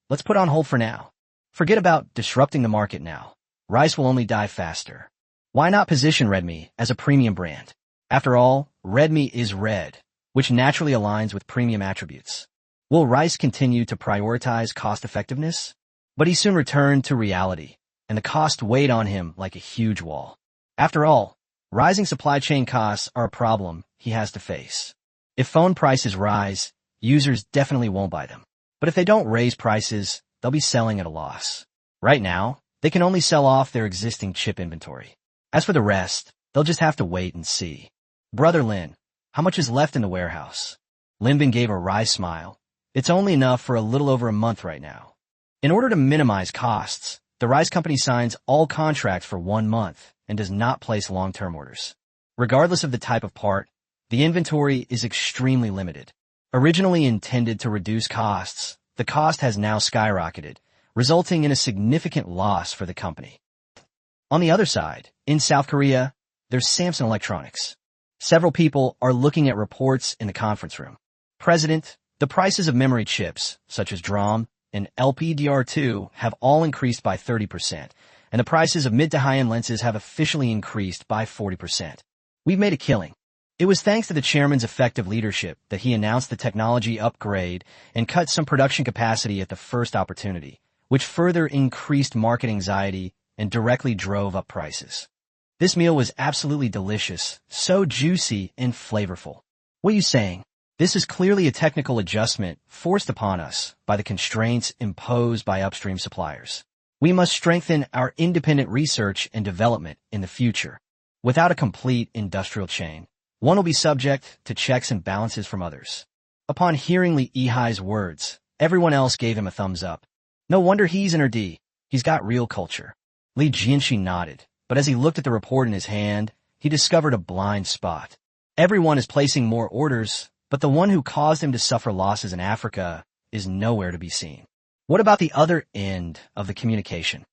let's put on hold for now. Forget about disrupting the market now. Rice will only die faster. Why not position Redmi as a premium brand? After all, Redmi is red, which naturally aligns with premium attributes. Will Rice continue to prioritize cost-effectiveness? But he soon returned to reality, and the cost weighed on him like a huge wall. After all, rising supply chain costs are a problem he has to face. If phone prices rise, users definitely won't buy them. But if they don't raise prices, they'll be selling at a loss. Right now, they can only sell off their existing chip inventory. As for the rest, they'll just have to wait and see. Brother Lin, how much is left in the warehouse? Linbin gave a wry smile. It's only enough for a little over a month right now. In order to minimize costs, the Rice company signs all contracts for 1 month and does not place long-term orders. Regardless of the type of part, the inventory is extremely limited. Originally intended to reduce costs, the cost has now skyrocketed, resulting in a significant loss for the company. On the other side, in South Korea, there's Samsung Electronics. Several people are looking at reports in the conference room. President, the prices of memory chips, such as DRAM and LPDDR2, have all increased by 30%, and the prices of mid to high-end lenses have officially increased by 40%. We've made a killing. It was thanks to the chairman's effective leadership that he announced the technology upgrade and cut some production capacity at the first opportunity, which further increased market anxiety and directly drove up prices. This meal was absolutely delicious, so juicy and flavorful. What are you saying? This is clearly a technical adjustment forced upon us by the constraints imposed by upstream suppliers. We must strengthen our independent research and development in the future. Without a complete industrial chain, one will be subject to checks and balances from others. Upon hearing Li Yihai's words, everyone else gave him a thumbs up. No wonder he's in her D. He's got real culture. Li Jianxi nodded, but as he looked at the report in his hand, he discovered a blind spot. Everyone is placing more orders, but the one who caused him to suffer losses in Africa is nowhere to be seen. What about the other end of the communication?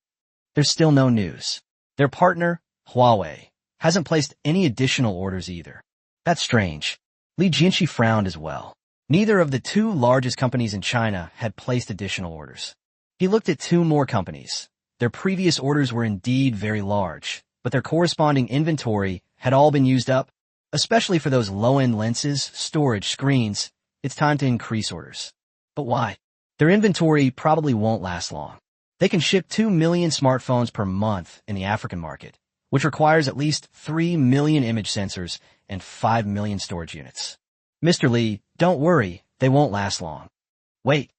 There's still no news. Their partner, Huawei, hasn't placed any additional orders either. That's strange. Li Jianxi frowned as well. Neither of the two largest companies in China had placed additional orders. He looked at 2 more companies. Their previous orders were indeed very large, but their corresponding inventory had all been used up. Especially for those low-end lenses, storage, screens, it's time to increase orders. But why? Their inventory probably won't last long. They can ship 2 million smartphones per month in the African market, which requires at least 3 million image sensors and 5 million storage units. Mr. Li, don't worry, they won't last long. Wait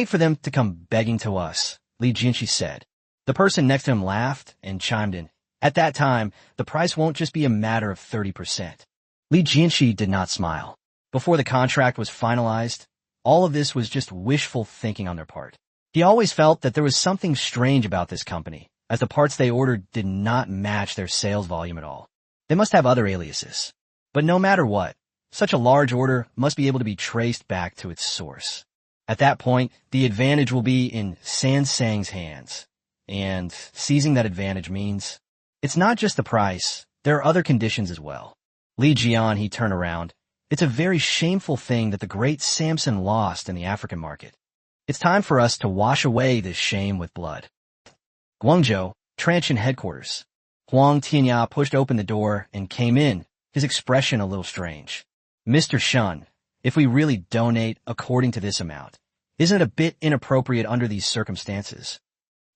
for them to come begging to us, Li Jianxi said. The person next to him laughed and chimed in. At that time, the price won't just be a matter of 30%. Li Jianxi did not smile. Before the contract was finalized, all of this was just wishful thinking on their part. He always felt that there was something strange about this company, as the parts they ordered did not match their sales volume at all. They must have other aliases. But no matter what, such a large order must be able to be traced back to its source. At that point, the advantage will be in Sansang's hands. And seizing that advantage means it's not just the price, there are other conditions as well. Li Jian, he turned around. It's a very shameful thing that the great Samson lost in the African market. It's time for us to wash away this shame with blood. Guangzhou, Transsion headquarters. Huang Tianya pushed open the door and came in, his expression a little strange. Mr. Shun, if we really donate according to this amount, isn't it a bit inappropriate under these circumstances?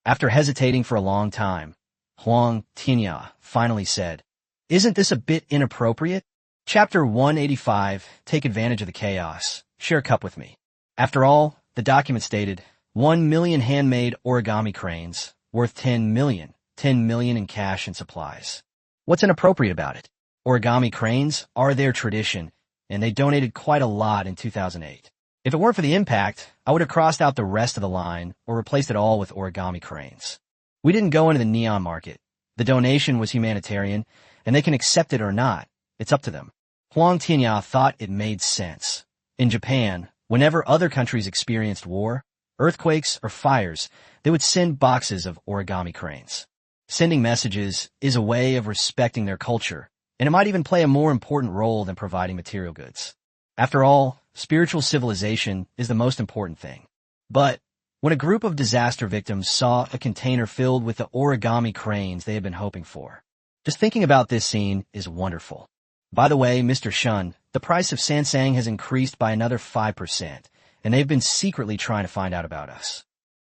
After hesitating for a long time, Huang Tianya finally said, Isn't this a bit inappropriate? Chapter 185, Take Advantage of the Chaos. Share a cup with me. After all, the document stated, 1 million handmade origami cranes, worth 10 million in cash and supplies. What's inappropriate about it? Origami cranes are their tradition, and they donated quite a lot in 2008. If it weren't for the impact, I would have crossed out the rest of the line or replaced it all with origami cranes. We didn't go into the neon market. The donation was humanitarian, and they can accept it or not. It's up to them. Huang Tianya thought it made sense. In Japan, whenever other countries experienced war, earthquakes, or fires, they would send boxes of origami cranes. Sending messages is a way of respecting their culture, and it might even play a more important role than providing material goods. After all, spiritual civilization is the most important thing. But when a group of disaster victims saw a container filled with the origami cranes they had been hoping for, just thinking about this scene is wonderful. By the way, Mr. Shun, the price of sansang has increased by another 5%, and they've been secretly trying to find out about us.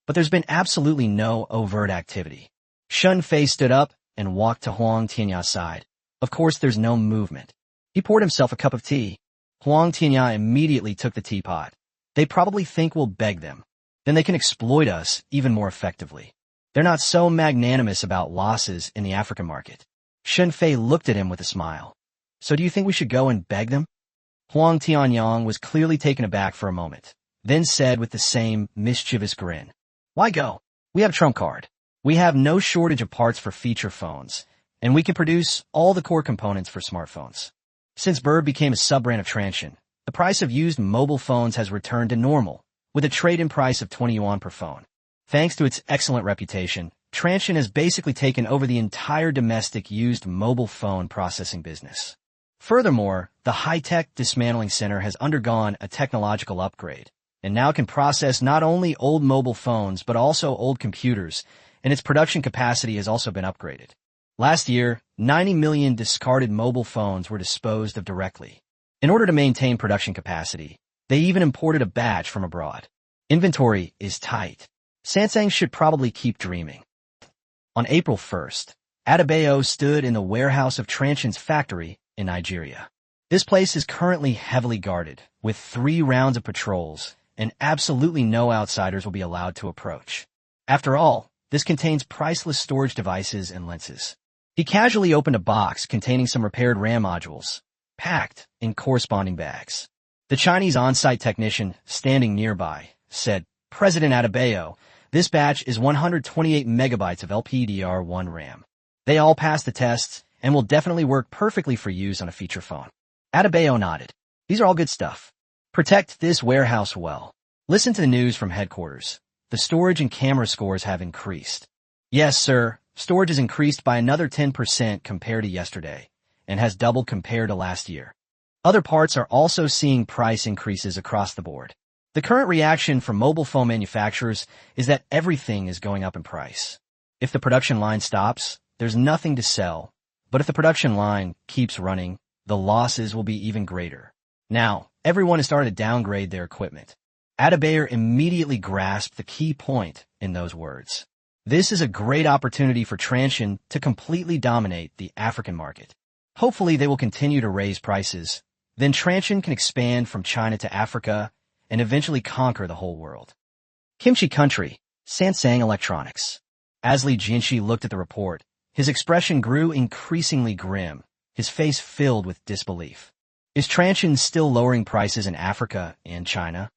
But there's been absolutely no overt activity. Shun Fei stood up and walked to Huang Tianya's side. Of course, there's no movement. He poured himself a cup of tea. Huang Tianya immediately took the teapot. They probably think we'll beg them. Then they can exploit us even more effectively. They're not so magnanimous about losses in the African market. Shun Fei looked at him with a smile. So do you think we should go and beg them? Huang Tianyang was clearly taken aback for a moment, then said with the same mischievous grin. Why go? We have a trump card. We have no shortage of parts for feature phones, and we can produce all the core components for smartphones. Since Bird became a sub-brand of Transsion, the price of used mobile phones has returned to normal, with a trade-in price of 20 yuan per phone. Thanks to its excellent reputation, Transsion has basically taken over the entire domestic used mobile phone processing business. Furthermore, the high-tech dismantling center has undergone a technological upgrade, and now can process not only old mobile phones but also old computers, and its production capacity has also been upgraded. Last year, 90 million discarded mobile phones were disposed of directly. In order to maintain production capacity, they even imported a batch from abroad. Inventory is tight. Samsung should probably keep dreaming. On April 1st, Adebayo stood in the warehouse of Transsion's factory in Nigeria. This place is currently heavily guarded, with 3 rounds of patrols, and absolutely no outsiders will be allowed to approach. After all, this contains priceless storage devices and lenses. He casually opened a box containing some repaired RAM modules, packed in corresponding bags. The Chinese on-site technician, standing nearby, said, President Adebayo, this batch is 128 megabytes of LPDDR1 RAM. They all passed the tests and will definitely work perfectly for use on a feature phone. Adebayo nodded. These are all good stuff. Protect this warehouse well. Listen to the news from headquarters. The storage and camera scores have increased. Yes, sir. Storage has increased by another 10% compared to yesterday, and has doubled compared to last year. Other parts are also seeing price increases across the board. The current reaction from mobile phone manufacturers is that everything is going up in price. If the production line stops, there's nothing to sell. But if the production line keeps running, the losses will be even greater. Now, everyone has started to downgrade their equipment. Adebayo immediately grasped the key point in those words. This is a great opportunity for Transsion to completely dominate the African market. Hopefully they will continue to raise prices. Then Transsion can expand from China to Africa and eventually conquer the whole world. Kimchi Country, Sansang Electronics. As Li Jinshi looked at the report, his expression grew increasingly grim, his face filled with disbelief. Is Transsion still lowering prices in Africa and China?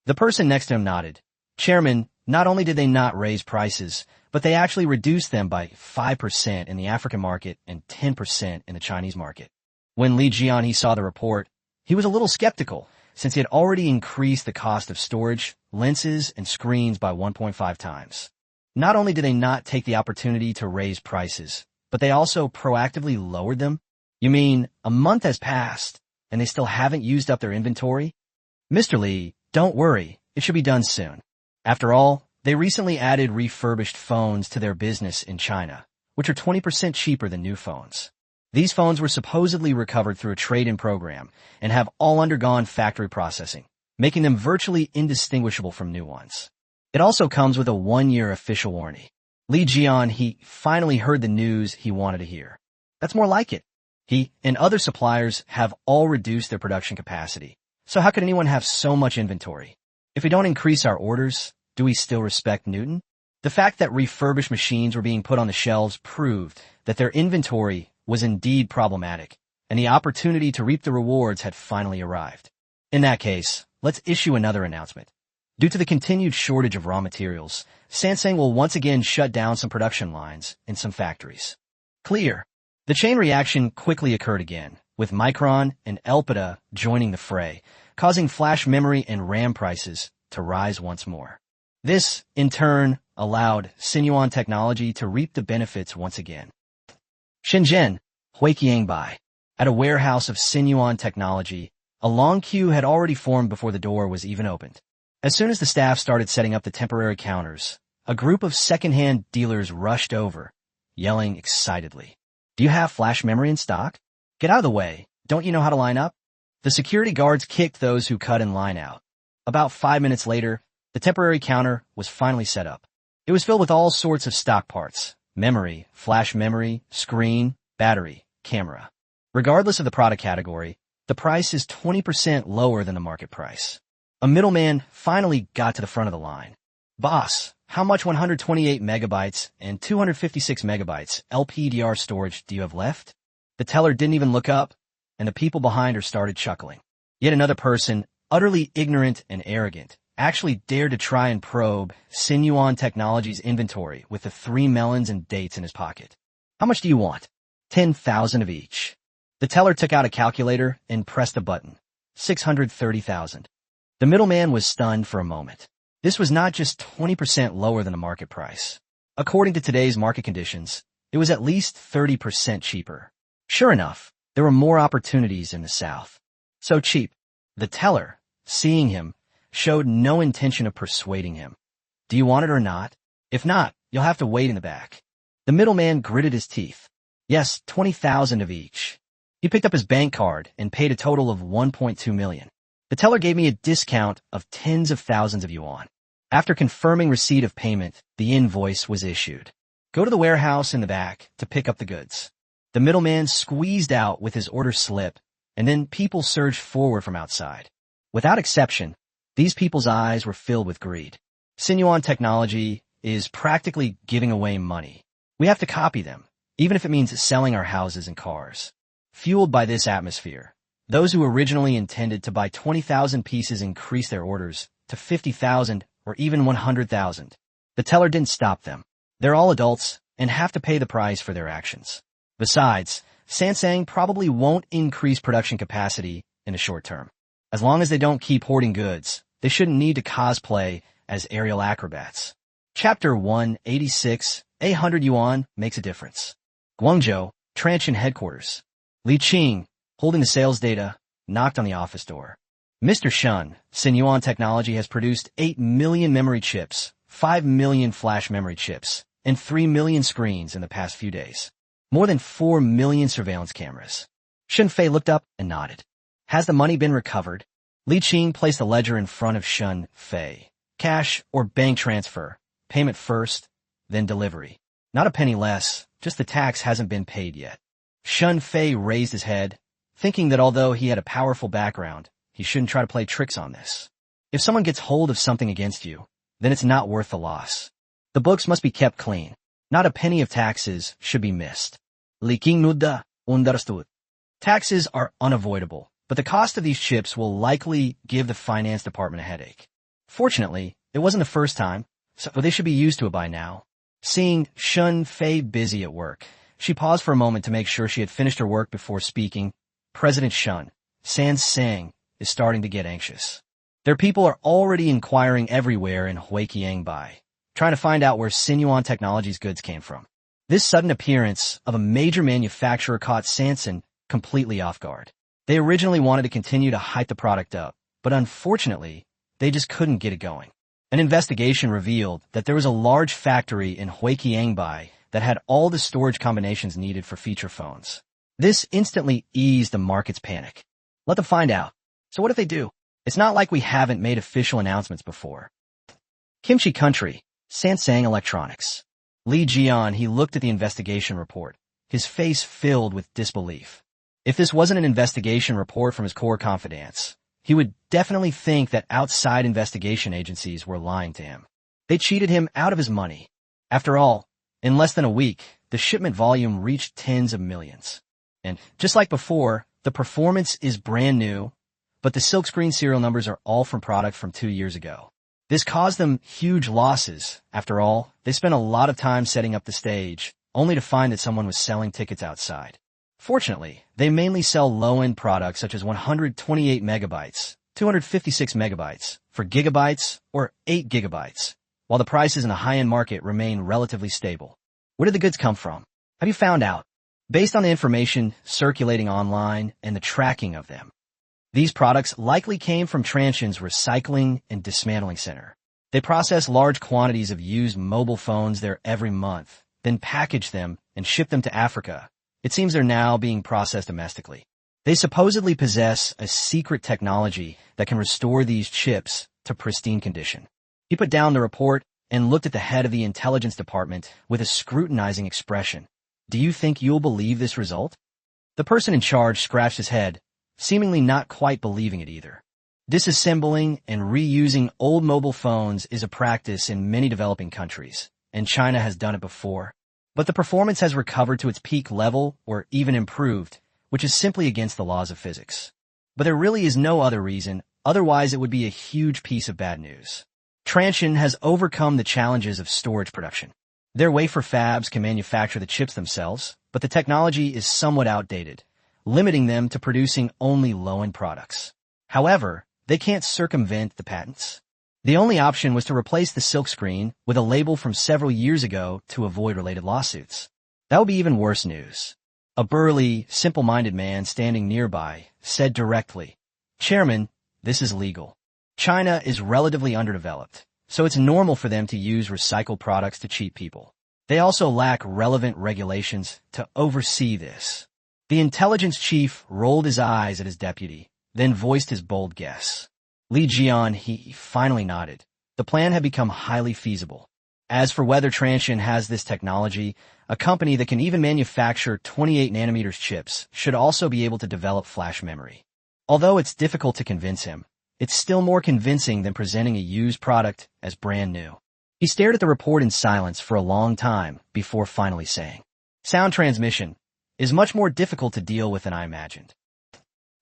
The person next to him nodded. Chairman, not only did they not raise prices, but they actually reduced them by 5% in the African market and 10% in the Chinese market. When Li Jian saw the report, he was a little skeptical, since he had already increased the cost of storage, lenses, and screens by 1.5 times. Not only did they not take the opportunity to raise prices, but they also proactively lowered them? You mean a month has passed, and they still haven't used up their inventory? Mr. Li, don't worry, it should be done soon. After all, they recently added refurbished phones to their business in China, which are 20% cheaper than new phones. These phones were supposedly recovered through a trade-in program and have all undergone factory processing, making them virtually indistinguishable from new ones. It also comes with a 1-year official warranty. Li Jian, he finally heard the news he wanted to hear. That's more like it. He and other suppliers have all reduced their production capacity. So how could anyone have so much inventory? If we don't increase our orders, do we still respect Newton? The fact that refurbished machines were being put on the shelves proved that their inventory was indeed problematic, and the opportunity to reap the rewards had finally arrived. In that case, let's issue another announcement. Due to the continued shortage of raw materials, Samsung will once again shut down some production lines in some factories. Clear. The chain reaction quickly occurred again, with Micron and Elpida joining the fray, causing flash memory and RAM prices to rise once more. This, in turn, allowed Sinuan Technology to reap the benefits once again. Shenzhen, Huiqiangbai. At a warehouse of Sinuan Technology, a long queue had already formed before the door was even opened. As soon as the staff started setting up the temporary counters, a group of second-hand dealers rushed over, yelling excitedly, "Do you have flash memory in stock? Get out of the way. Don't you know how to line up?" The security guards kicked those who cut in line out. About 5 minutes later, the temporary counter was finally set up. It was filled with all sorts of stock parts: memory, flash memory, screen, battery, camera. Regardless of the product category, the price is 20% lower than the market price. A middleman finally got to the front of the line. "Boss, how much 128 megabytes and 256 megabytes LPDR storage do you have left?" The teller didn't even look up, and the people behind her started chuckling. Yet another person, utterly ignorant and arrogant, actually dared to try and probe Sinuan Technology's inventory with the 3 melons and dates in his pocket. "How much do you want?" 10,000 of each. The teller took out a calculator and pressed a button. 630,000. The middleman was stunned for a moment. This was not just 20% lower than the market price. According to today's market conditions, it was at least 30% cheaper. Sure enough, there were more opportunities in the South. So cheap. The teller, seeing him, showed no intention of persuading him. "Do you want it or not? If not, you'll have to wait in the back." The middleman gritted his teeth. "Yes, 20,000 of each." He picked up his bank card and paid a total of 1.2 million. The teller gave me a discount of tens of thousands of yuan. After confirming receipt of payment, the invoice was issued. "Go to the warehouse in the back to pick up the goods." The middleman squeezed out with his order slip, and then people surged forward from outside. Without exception, these people's eyes were filled with greed. Sinuan Technology is practically giving away money. We have to copy them, even if it means selling our houses and cars. Fueled by this atmosphere, those who originally intended to buy 20,000 pieces increased their orders to 50,000 or even 100,000. The teller didn't stop them. They're all adults and have to pay the price for their actions. Besides, Sansang probably won't increase production capacity in the short term. As long as they don't keep hoarding goods, they shouldn't need to cosplay as aerial acrobats. Chapter 186, 800 yuan makes a difference. Guangzhou, Transsion headquarters. Li Qing, holding the sales data, knocked on the office door. "Mr. Shun, Sinuan Technology has produced 8 million memory chips, 5 million flash memory chips, and 3 million screens in the past few days. More than 4 million surveillance cameras." Shun Fei looked up and nodded. "Has the money been recovered?" Li Qing placed a ledger in front of Shun Fei. "Cash or bank transfer. Payment first, then delivery. Not a penny less, just the tax hasn't been paid yet." Shun Fei raised his head, thinking that although he had a powerful background, he shouldn't try to play tricks on this. If someone gets hold of something against you, then it's not worth the loss. The books must be kept clean. Not a penny of taxes should be missed. Li Qing nudda, understood. Taxes are unavoidable, but the cost of these chips will likely give the finance department a headache. Fortunately, it wasn't the first time, so they should be used to it by now. Seeing Shun Fei busy at work, she paused for a moment to make sure she had finished her work before speaking. "President Shun, Sansang is starting to get anxious. Their people are already inquiring everywhere in Huiqiangbai, trying to find out where Sinuan Technology's goods came from." This sudden appearance of a major manufacturer caught Sanson completely off guard. They originally wanted to continue to hype the product up, but unfortunately, they just couldn't get it going. An investigation revealed that there was a large factory in Huiqiangbai that had all the storage combinations needed for feature phones. This instantly eased the market's panic. Let them find out. So what if they do? It's not like we haven't made official announcements before. Kimchi Country, Sansang Electronics. Li Jian, he looked at the investigation report, his face filled with disbelief. If this wasn't an investigation report from his core confidants, he would definitely think that outside investigation agencies were lying to him. They cheated him out of his money. After all, in less than a week, the shipment volume reached tens of millions. And just like before, the performance is brand new, but the silkscreen serial numbers are all from product from 2 years ago. This caused them huge losses. After all, they spent a lot of time setting up the stage, only to find that someone was selling tickets outside. Fortunately, they mainly sell low-end products such as 128 megabytes, 256 megabytes, for gigabytes, or 8 gigabytes, while the prices in the high-end market remain relatively stable. Where did the goods come from? Have you found out? Based on the information circulating online and the tracking of them, these products likely came from Transsion's recycling and dismantling center. They process large quantities of used mobile phones there every month, then package them and ship them to Africa. It seems they're now being processed domestically. They supposedly possess a secret technology that can restore these chips to pristine condition. He put down the report and looked at the head of the intelligence department with a scrutinizing expression. Do you think you'll believe this result? The person in charge scratched his head, seemingly not quite believing it either. Disassembling and reusing old mobile phones is a practice in many developing countries, and China has done it before. But the performance has recovered to its peak level or even improved, which is simply against the laws of physics. But there really is no other reason, otherwise it would be a huge piece of bad news. Transsion has overcome the challenges of storage production. Their wafer fabs can manufacture the chips themselves, but the technology is somewhat outdated, limiting them to producing only low-end products. However, they can't circumvent the patents. The only option was to replace the silkscreen with a label from several years ago to avoid related lawsuits. That would be even worse news. A burly, simple-minded man standing nearby said directly, "Chairman, this is legal. China is relatively underdeveloped, so it's normal for them to use recycled products to cheat people. They also lack relevant regulations to oversee this." The intelligence chief rolled his eyes at his deputy, then voiced his bold guess. Li Jian, he finally nodded. The plan had become highly feasible. As for whether Transsion has this technology, a company that can even manufacture 28 nanometers chips should also be able to develop flash memory. Although it's difficult to convince him, it's still more convincing than presenting a used product as brand new. He stared at the report in silence for a long time before finally saying, "Sound transmission is much more difficult to deal with than I imagined."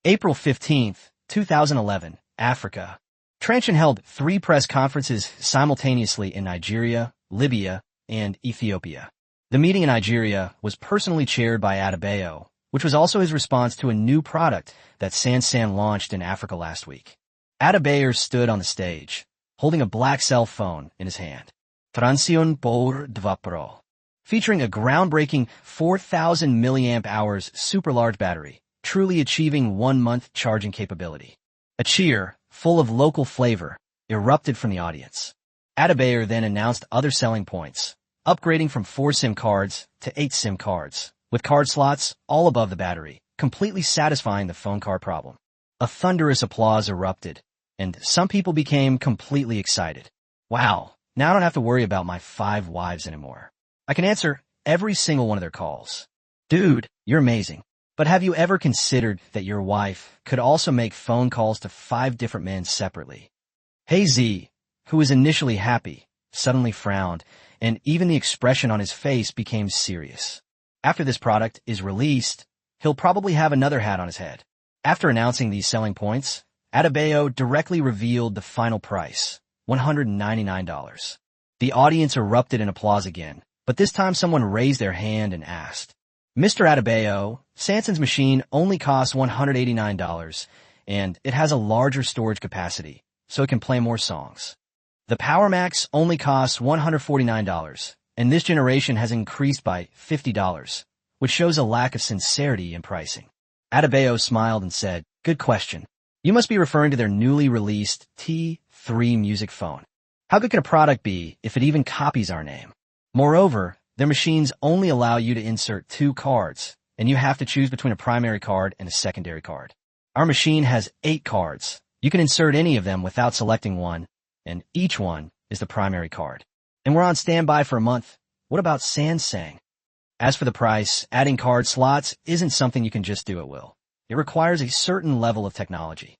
April 15th, 2011, Africa. Transsion held 3 press conferences simultaneously in Nigeria, Libya, and Ethiopia. The meeting in Nigeria was personally chaired by Adebayo, which was also his response to a new product that Sansan launched in Africa last week. Adebayo stood on the stage, holding a black cell phone in his hand. Transition por 2 Pro, featuring a groundbreaking 4,000 milliamp hours super large battery, truly achieving 1-month charging capability. A cheer, full of local flavor, erupted from the audience. Adebayo then announced other selling points, upgrading from 4 SIM cards to 8 SIM cards, with card slots all above the battery, completely satisfying the phone card problem. A thunderous applause erupted, and some people became completely excited. Wow, now I don't have to worry about my 5 wives anymore. I can answer every single one of their calls. Dude, you're amazing. But have you ever considered that your wife could also make phone calls to 5 different men separately? Hey Z, who was initially happy, suddenly frowned, and even the expression on his face became serious. After this product is released, he'll probably have another hat on his head. After announcing these selling points, Adebayo directly revealed the final price, $199. The audience erupted in applause again, but this time someone raised their hand and asked, "Mr. Adebayo, Sansan's machine only costs $189, and it has a larger storage capacity, so it can play more songs. The Power Max only costs $149, and this generation has increased by $50, which shows a lack of sincerity in pricing." Adebayo smiled and said, "Good question. You must be referring to their newly released T3 music phone. How good can a product be if it even copies our name? Moreover, their machines only allow you to insert 2 cards, and you have to choose between a primary card and a secondary card. Our machine has 8 cards. You can insert any of them without selecting one, and each one is the primary card. And we're on standby for a month. What about Sansang? As for the price, adding card slots isn't something you can just do at will. It requires a certain level of technology.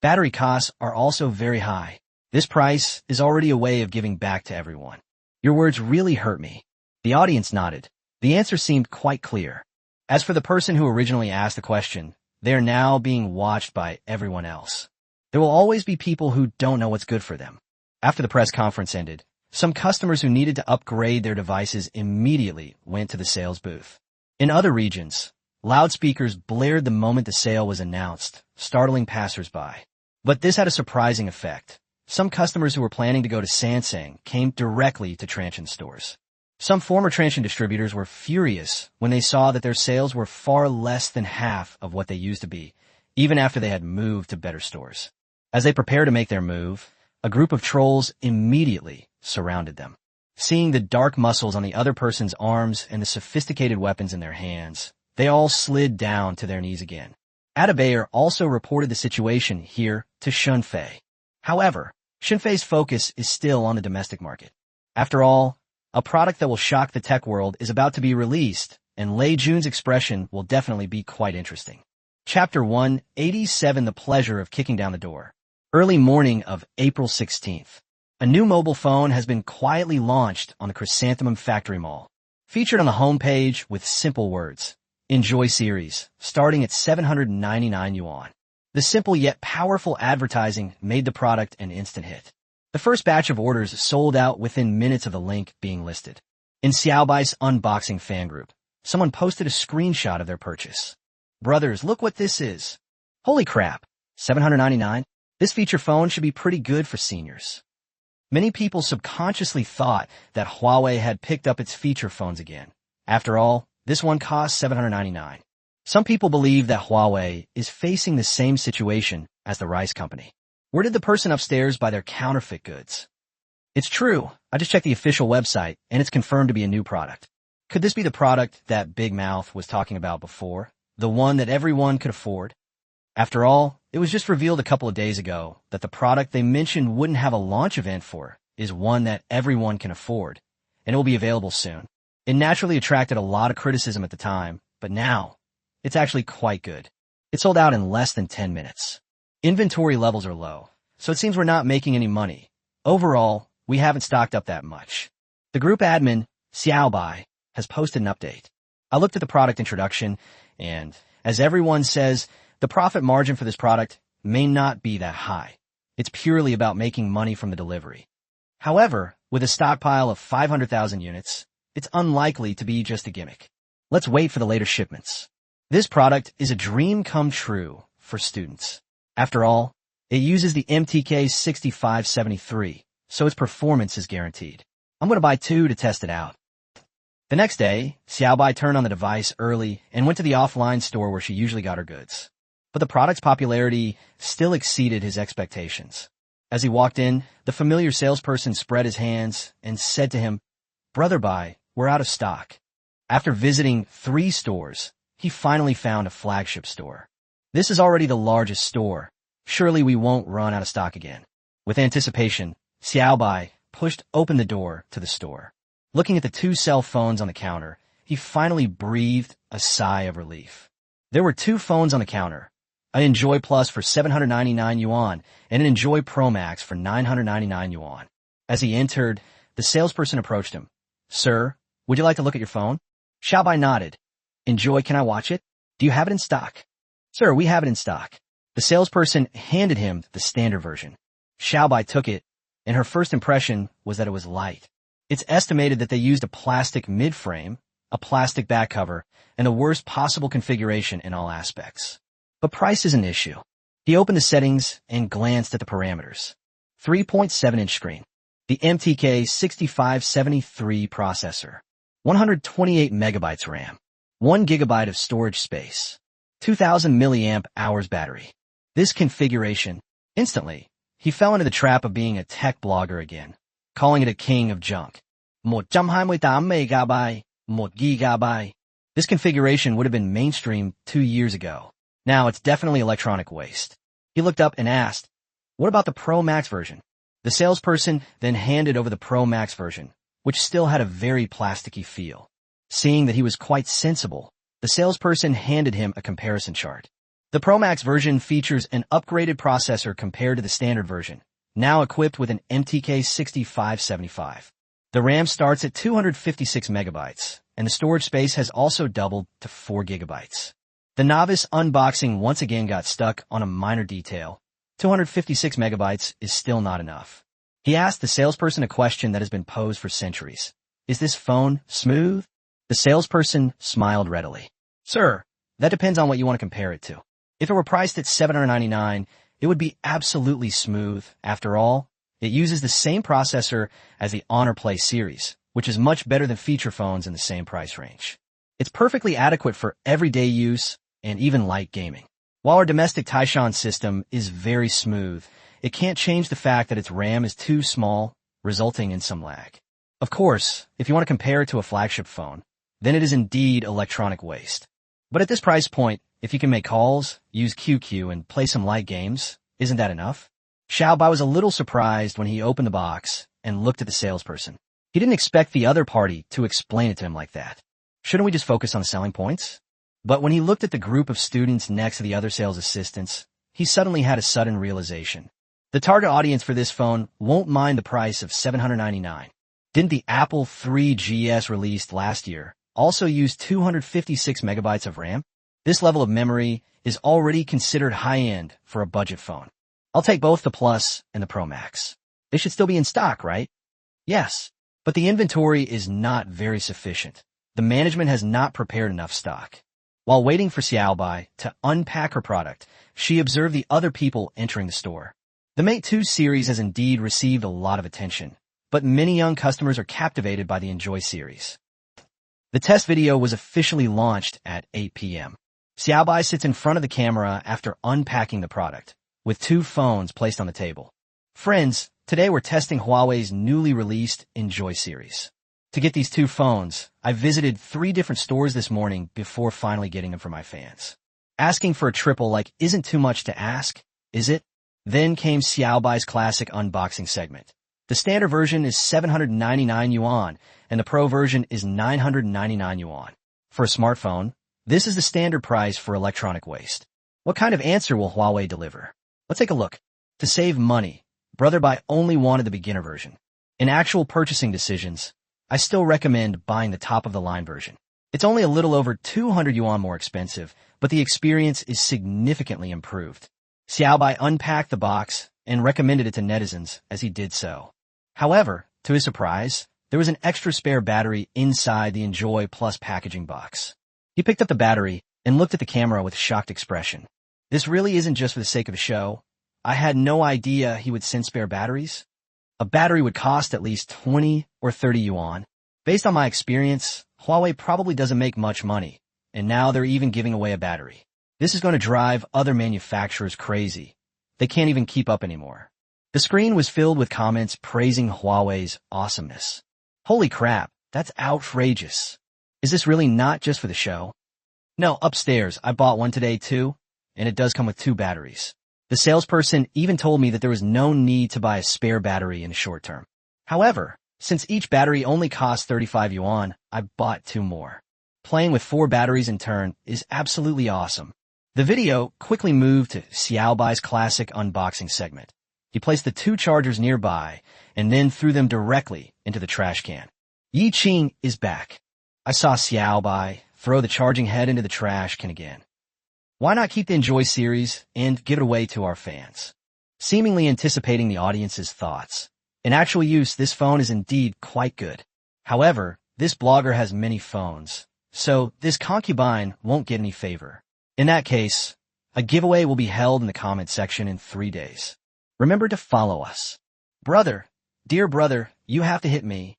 Battery costs are also very high. This price is already a way of giving back to everyone." Your words really hurt me. The audience nodded. The answer seemed quite clear. As for the person who originally asked the question, they are now being watched by everyone else. There will always be people who don't know what's good for them. After the press conference ended, Some customers who needed to upgrade their devices immediately went to the sales booth. In other regions, loudspeakers blared the moment the sale was announced, startling passersby. But this had a surprising effect. Some customers who were planning to go to Samsung came directly to Transsion stores. Some former Transsion distributors were furious when they saw that their sales were far less than half of what they used to be, even after they had moved to better stores. As they prepared to make their move, a group of trolls immediately surrounded them. Seeing the dark muscles on the other person's arms and the sophisticated weapons in their hands, they all slid down to their knees again. Adabayer also reported the situation here to Shunfei. However, Shunfei's focus is still on the domestic market. After all, a product that will shock the tech world is about to be released, and Lei Jun's expression will definitely be quite interesting. Chapter 187: The Pleasure of Kicking Down the Door. Early morning of April 16th. A new mobile phone has been quietly launched on the Chrysanthemum Factory Mall. Featured on the homepage with simple words, "Enjoy series," starting at 799 yuan. The simple yet powerful advertising made the product an instant hit. The first batch of orders sold out within minutes of the link being listed. In Xiaobai's unboxing fan group, someone posted a screenshot of their purchase. "Brothers, look what this is. Holy crap, 799? This feature phone should be pretty good for seniors." Many people subconsciously thought that Huawei had picked up its feature phones again. After all, this one cost 799. Some people believe that Huawei is facing the same situation as the rice company. Where did the person upstairs buy their counterfeit goods? It's true. I just checked the official website, and it's confirmed to be a new product. Could this be the product that Big Mouth was talking about before? The one that everyone could afford? After all, it was just revealed a couple of days ago that the product they mentioned wouldn't have a launch event for is one that everyone can afford, and it will be available soon. It naturally attracted a lot of criticism at the time, but now, it's actually quite good. It sold out in less than 10 minutes. Inventory levels are low, so it seems we're not making any money. Overall, we haven't stocked up that much. The group admin, Xiaobai, has posted an update. I looked at the product introduction, and as everyone says, the profit margin for this product may not be that high. It's purely about making money from the delivery. However, with a stockpile of 500,000 units, it's unlikely to be just a gimmick. Let's wait for the later shipments. This product is a dream come true for students. After all, it uses the MTK 6573, so its performance is guaranteed. I'm going to buy 2 to test it out. The next day, Xiaobai turned on the device early and went to the offline store where she usually got her goods. But the product's popularity still exceeded his expectations. As he walked in, the familiar salesperson spread his hands and said to him, "Brother Bai, we're out of stock." After visiting 3 stores, he finally found a flagship store. "This is already the largest store. Surely we won't run out of stock again." With anticipation, Xiaobai pushed open the door to the store. Looking at the 2 cell phones on the counter, he finally breathed a sigh of relief. There were 2 phones on the counter, an Enjoy Plus for 799 yuan and an Enjoy Pro Max for 999 yuan. As he entered, the salesperson approached him. "Sir, would you like to look at your phone?" Xiaobai nodded. "Enjoy, can I watch it? Do you have it in stock?" "Sir, we have it in stock." The salesperson handed him the standard version. Xiaobai took it, and her first impression was that it was light. It's estimated that they used a plastic mid-frame, a plastic back cover, and the worst possible configuration in all aspects. But price is an issue. He opened the settings and glanced at the parameters. 3.7-inch screen. The MTK 6573 processor. 128 megabytes RAM. 1 gigabyte of storage space. 2000 milliamp hours battery. This configuration, instantly, he fell into the trap of being a tech blogger again, calling it a king of junk. 128 megabyte, 1 gigabyte. This configuration would have been mainstream 2 years ago. Now it's definitely electronic waste. He looked up and asked, "What about the Pro Max version?" The salesperson then handed over the Pro Max version, which still had a very plasticky feel. Seeing that he was quite sensible, the salesperson handed him a comparison chart. The Pro Max version features an upgraded processor compared to the standard version, now equipped with an MTK 6575. The RAM starts at 256 megabytes, and the storage space has also doubled to 4 gigabytes. The novice unboxing once again got stuck on a minor detail. 256 megabytes is still not enough. He asked the salesperson a question that has been posed for centuries. Is this phone smooth? The salesperson smiled readily. Sir, that depends on what you want to compare it to. If it were priced at $799, it would be absolutely smooth. After all, it uses the same processor as the Honor Play series, which is much better than feature phones in the same price range. It's perfectly adequate for everyday use and even light gaming. While our domestic Taishan system is very smooth, it can't change the fact that its RAM is too small, resulting in some lag. Of course, if you want to compare it to a flagship phone, then it is indeed electronic waste. But at this price point, if you can make calls, use QQ, and play some light games, isn't that enough? Xiaobai was a little surprised when he opened the box and looked at the salesperson. He didn't expect the other party to explain it to him like that. Shouldn't we just focus on the selling points? But when he looked at the group of students next to the other sales assistants, he suddenly had a sudden realization. The target audience for this phone won't mind the price of $799. Didn't the Apple 3GS released last year also use 256 megabytes of RAM? This level of memory is already considered high-end for a budget phone. I'll take both the Plus and the Pro Max. They should still be in stock, right? Yes, but the inventory is not very sufficient. The management has not prepared enough stock. While waiting for Xiaobai to unpack her product, she observed the other people entering the store. The Mate 2 series has indeed received a lot of attention, but many young customers are captivated by the Enjoy series. The test video was officially launched at 8 p.m. Xiaobai sits in front of the camera after unpacking the product, with two phones placed on the table. Friends, today we're testing Huawei's newly released Enjoy series. To get these two phones, I visited 3 different stores this morning before finally getting them for my fans. Asking for a triple isn't too much to ask, is it? Then came Xiaobai's classic unboxing segment. The standard version is 799 yuan, and the Pro version is 999 yuan. For a smartphone, this is the standard price for electronic waste. What kind of answer will Huawei deliver? Let's take a look. To save money, Brother Bai only wanted the beginner version. In actual purchasing decisions, I still recommend buying the top-of-the-line version. It's only a little over 200 yuan more expensive, but the experience is significantly improved. Xiaobai unpacked the box and recommended it to netizens as he did so. However, to his surprise, there was an extra spare battery inside the Enjoy Plus packaging box. He picked up the battery and looked at the camera with a shocked expression. This really isn't just for the sake of the show. I had no idea he would send spare batteries. A battery would cost at least 20 or 30 yuan. Based on my experience, Huawei probably doesn't make much money, and now they're even giving away a battery. This is going to drive other manufacturers crazy. They can't even keep up anymore. The screen was filled with comments praising Huawei's awesomeness. Holy crap, that's outrageous. Is this really not just for the show? No, upstairs, I bought one today too, and it does come with 2 batteries. The salesperson even told me that there was no need to buy a spare battery in the short term. However, since each battery only costs 35 yuan, I bought 2 more. Playing with 4 batteries in turn is absolutely awesome. The video quickly moved to Xiaobai's classic unboxing segment. He placed the 2 chargers nearby and then threw them directly into the trash can. Yi Qing is back. I saw Xiaobai throw the charging head into the trash can again. Why not keep the Enjoy series and give it away to our fans? Seemingly anticipating the audience's thoughts. In actual use, this phone is indeed quite good. However, this blogger has many phones, so this concubine won't get any favor. In that case, a giveaway will be held in the comment section in 3 days. Remember to follow us. Brother, dear brother, you have to hit me.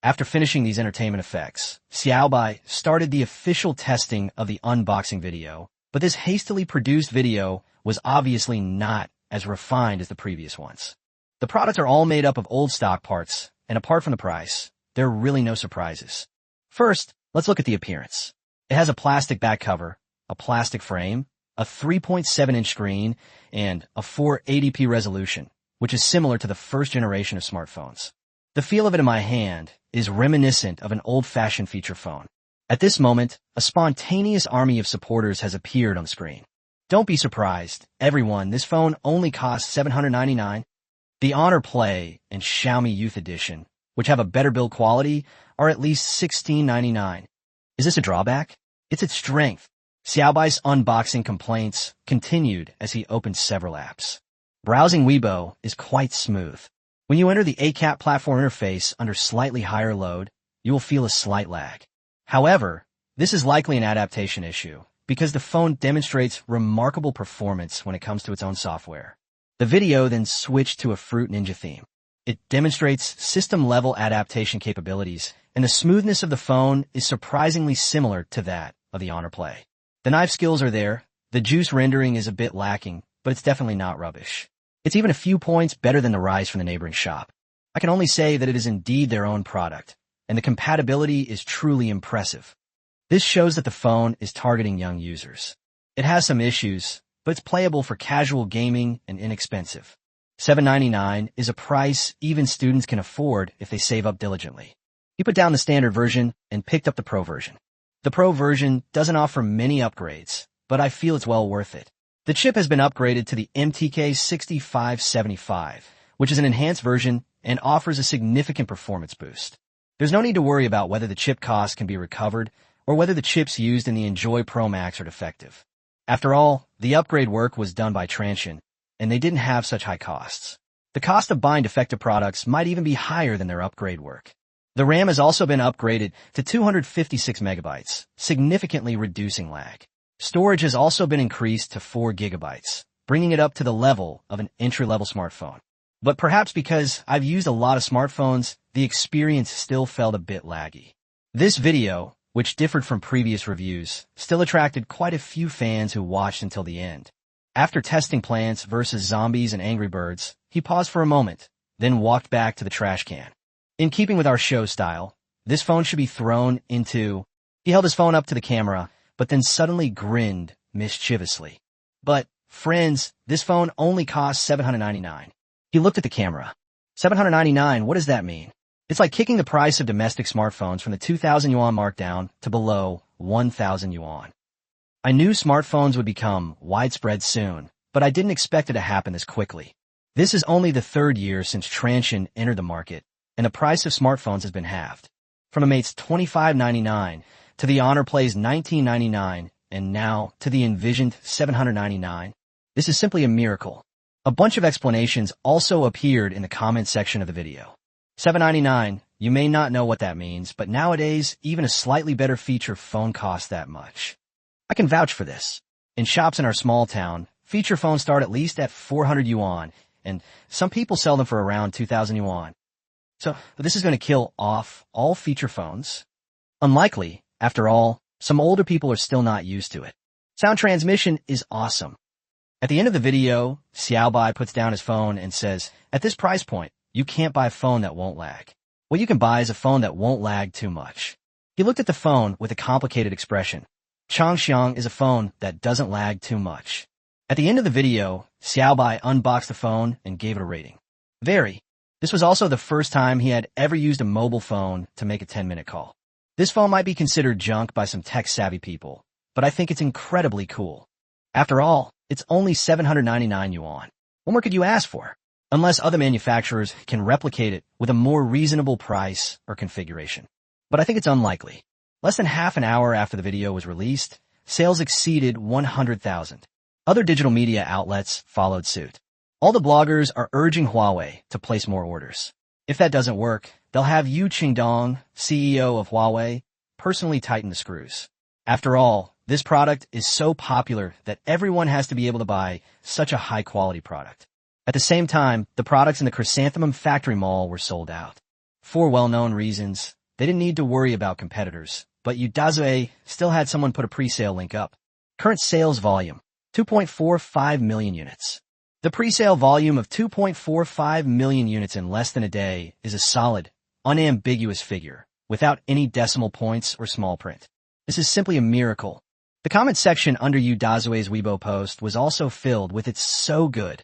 After finishing these entertainment effects, Xiaobai started the official testing of the unboxing video, but this hastily produced video was obviously not as refined as the previous ones. The products are all made up of old stock parts, and apart from the price, there are really no surprises. First, let's look at the appearance. It has a plastic back cover, a plastic frame, a 3.7-inch screen, and a 480p resolution, which is similar to the first generation of smartphones. The feel of it in my hand is reminiscent of an old-fashioned feature phone. At this moment, a spontaneous army of supporters has appeared on the screen. Don't be surprised, everyone, this phone only costs $799. The Honor Play and Xiaomi Youth Edition, which have a better build quality, are at least $1699. Is this a drawback? It's its strength. Xiaobai's unboxing complaints continued as he opened several apps. Browsing Weibo is quite smooth. When you enter the anicap platform interface under slightly higher load, you will feel a slight lag. However, this is likely an adaptation issue because the phone demonstrates remarkable performance when it comes to its own software. The video then switched to a Fruit Ninja theme. It demonstrates system-level adaptation capabilities, and the smoothness of the phone is surprisingly similar to that of the Honor Play. The knife skills are there, the juice rendering is a bit lacking, but it's definitely not rubbish. It's even a few points better than the Rise from the neighboring shop. I can only say that it is indeed their own product, and the compatibility is truly impressive. This shows that the phone is targeting young users. It has some issues, but it's playable for casual gaming and inexpensive. $7.99 is a price even students can afford if they save up diligently. He put down the standard version and picked up the Pro version. The Pro version doesn't offer many upgrades, but I feel it's well worth it. The chip has been upgraded to the MTK 6575, which is an enhanced version and offers a significant performance boost. There's no need to worry about whether the chip cost can be recovered or whether the chips used in the Enjoy Pro Max are defective. After all, the upgrade work was done by Transsion, and they didn't have such high costs. The cost of buying defective products might even be higher than their upgrade work. The RAM has also been upgraded to 256 megabytes, significantly reducing lag. Storage has also been increased to 4 gigabytes, bringing it up to the level of an entry-level smartphone. But perhaps because I've used a lot of smartphones, the experience still felt a bit laggy. This video, which differed from previous reviews, still attracted quite a few fans who watched until the end. After testing Plants vs. Zombies and Angry Birds, he paused for a moment, then walked back to the trash can. In keeping with our show style, this phone should be thrown into... He held his phone up to the camera, but then suddenly grinned mischievously. But, friends, this phone only costs $799. He looked at the camera. $799, what does that mean? It's like kicking the price of domestic smartphones from the 2,000 yuan mark down to below 1,000 yuan. I knew smartphones would become widespread soon, but I didn't expect it to happen this quickly. This is only the third year since Transsion entered the market, and the price of smartphones has been halved. From a mate's $25.99 to the Honor Play's $19.99, and now to the envisioned $799. This is simply a miracle. A bunch of explanations also appeared in the comment section of the video. $799, you may not know what that means, but nowadays, even a slightly better feature phone costs that much. I can vouch for this. In shops in our small town, feature phones start at least at 400 yuan, and some people sell them for around 2,000 yuan. So this is going to kill off all feature phones? Unlikely. After all, some older people are still not used to it. Sound transmission is awesome. At the end of the video, Xiaobai puts down his phone and says, at this price point, you can't buy a phone that won't lag. What you can buy is a phone that won't lag too much. He looked at the phone with a complicated expression. Changxiang is a phone that doesn't lag too much. At the end of the video, Xiaobai unboxed the phone and gave it a rating. Very. This was also the first time he had ever used a mobile phone to make a 10-minute call. This phone might be considered junk by some tech-savvy people, but I think it's incredibly cool. After all, it's only 799 yuan. What more could you ask for? Unless other manufacturers can replicate it with a more reasonable price or configuration. But I think it's unlikely. Less than half an hour after the video was released, sales exceeded 100,000. Other digital media outlets followed suit. All the bloggers are urging Huawei to place more orders. If that doesn't work, they'll have Yu Qingdong, CEO of Huawei, personally tighten the screws. After all, this product is so popular that everyone has to be able to buy such a high-quality product. At the same time, the products in the Chrysanthemum Factory Mall were sold out. For well-known reasons, they didn't need to worry about competitors, but Udazue still had someone put a pre-sale link up. Current sales volume, 2.45 million units. The pre-sale volume of 2.45 million units in less than a day is a solid, unambiguous figure, without any decimal points or small print. This is simply a miracle. The comment section under Udazue's Weibo post was also filled with "It's so good."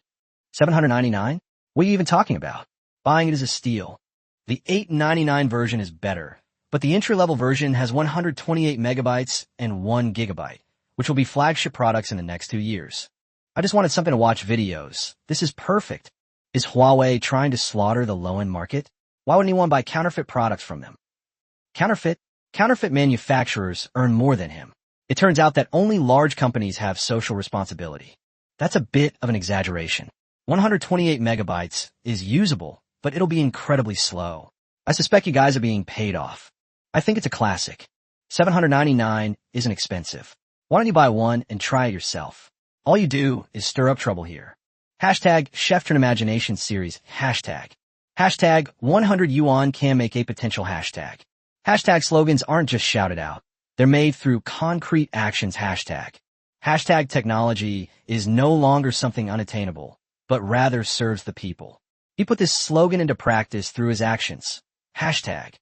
$799? What are you even talking about? Buying it is a steal. The $899 version is better, but the entry-level version has 128 megabytes and 1 gigabyte, which will be flagship products in the next 2 years. I just wanted something to watch videos. This is perfect. Is Huawei trying to slaughter the low-end market? Why would anyone buy counterfeit products from them? Counterfeit manufacturers earn more than him. It turns out that only large companies have social responsibility. That's a bit of an exaggeration. 128 megabytes is usable, but it'll be incredibly slow. I suspect you guys are being paid off. I think it's a classic. $799 isn't expensive. Why don't you buy one and try it yourself? All you do is stir up trouble here. Hashtag Chef Turn Imagination Series. Hashtag 100 yuan can make a potential hashtag. Hashtag slogans aren't just shouted out. They're made through concrete actions. Hashtag technology is no longer something unattainable, but rather serves the people. He put this slogan into practice through his actions. Hashtag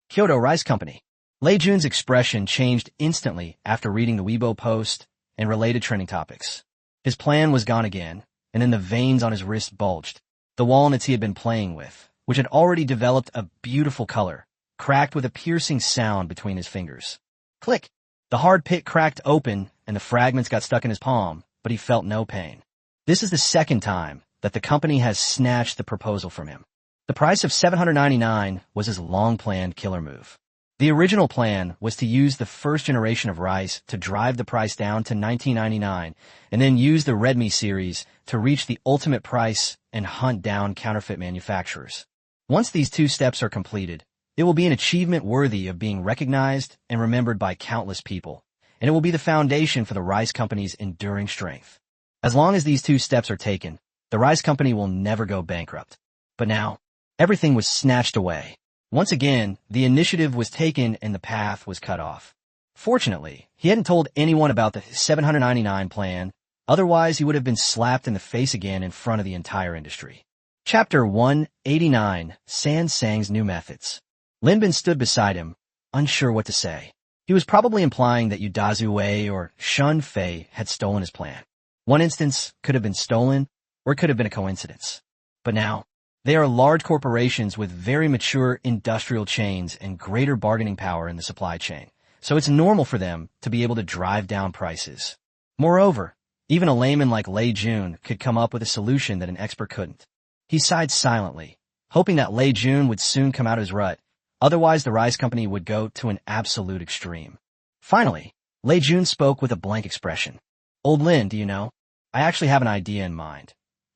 Kyoto Rice Company. Lei Jun's expression changed instantly after reading the Weibo post and related trending topics. His plan was gone again, and then the veins on his wrist bulged. The walnuts he had been playing with, which had already developed a beautiful color, cracked with a piercing sound between his fingers. Click! The hard pit cracked open, and the fragments got stuck in his palm, but he felt no pain. This is the second time that the company has snatched the proposal from him. The price of $799 was his long-planned killer move. The original plan was to use the first generation of rice to drive the price down to $19.99 and then use the Redmi series to reach the ultimate price and hunt down counterfeit manufacturers. Once these two steps are completed, it will be an achievement worthy of being recognized and remembered by countless people, and it will be the foundation for the rice company's enduring strength. As long as these two steps are taken, the rice company will never go bankrupt. But now, everything was snatched away. Once again, the initiative was taken and the path was cut off. Fortunately, he hadn't told anyone about the $799 plan, otherwise he would have been slapped in the face again in front of the entire industry. Chapter 189, San Sang's New Methods. Lin Bin stood beside him, unsure what to say. He was probably implying that Yudazu Wei or Shun Fei had stolen his plan. One instance could have been stolen, or it could have been a coincidence. But now, they are large corporations with very mature industrial chains and greater bargaining power in the supply chain, so it's normal for them to be able to drive down prices. Moreover, even a layman like Lei Jun could come up with a solution that an expert couldn't. He sighed silently, hoping that Lei Jun would soon come out of his rut, otherwise the rice company would go to an absolute extreme. Finally, Lei Jun spoke with a blank expression. Old Lin, do you know? I actually have an idea in mind.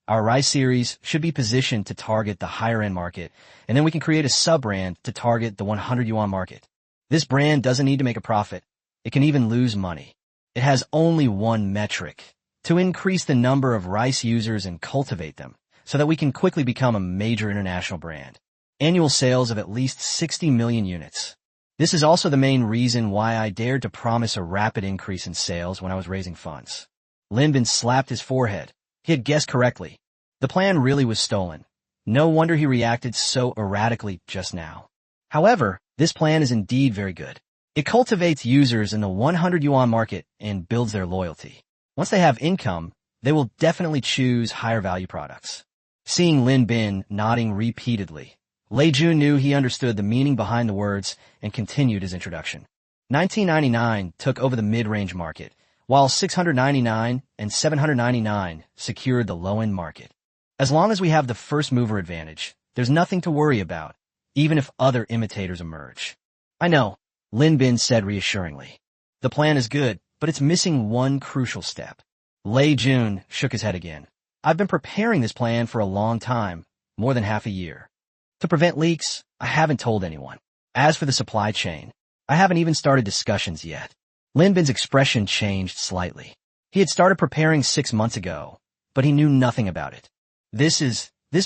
Our rice series should be positioned to target the higher-end market, and then we can create a sub-brand to target the 100 yuan market. This brand doesn't need to make a profit. It can even lose money. It has only one metric: to increase the number of rice users and cultivate them, so that we can quickly become a major international brand. Annual sales of at least 60 million units. This is also the main reason why I dared to promise a rapid increase in sales when I was raising funds. Lin Bin slapped his forehead. He had guessed correctly. The plan really was stolen. No wonder he reacted so erratically just now. However, this plan is indeed very good. It cultivates users in the 100 yuan market and builds their loyalty. Once they have income, they will definitely choose higher value products. Seeing Lin Bin nodding repeatedly, Lei Jun knew he understood the meaning behind the words and continued his introduction. 1999 took over the mid-range market, while 699 and 799 secured the low-end market. As long as we have the first mover advantage, there's nothing to worry about, even if other imitators emerge. I know, Lin Bin said reassuringly. The plan is good, but it's missing one crucial step. Lei Jun shook his head again. I've been preparing this plan for a long time, more than half a year. To prevent leaks, I haven't told anyone. As for the supply chain, I haven't even started discussions yet. Lin Bin's expression changed slightly. He had started preparing 6 months ago, but he knew nothing about it. This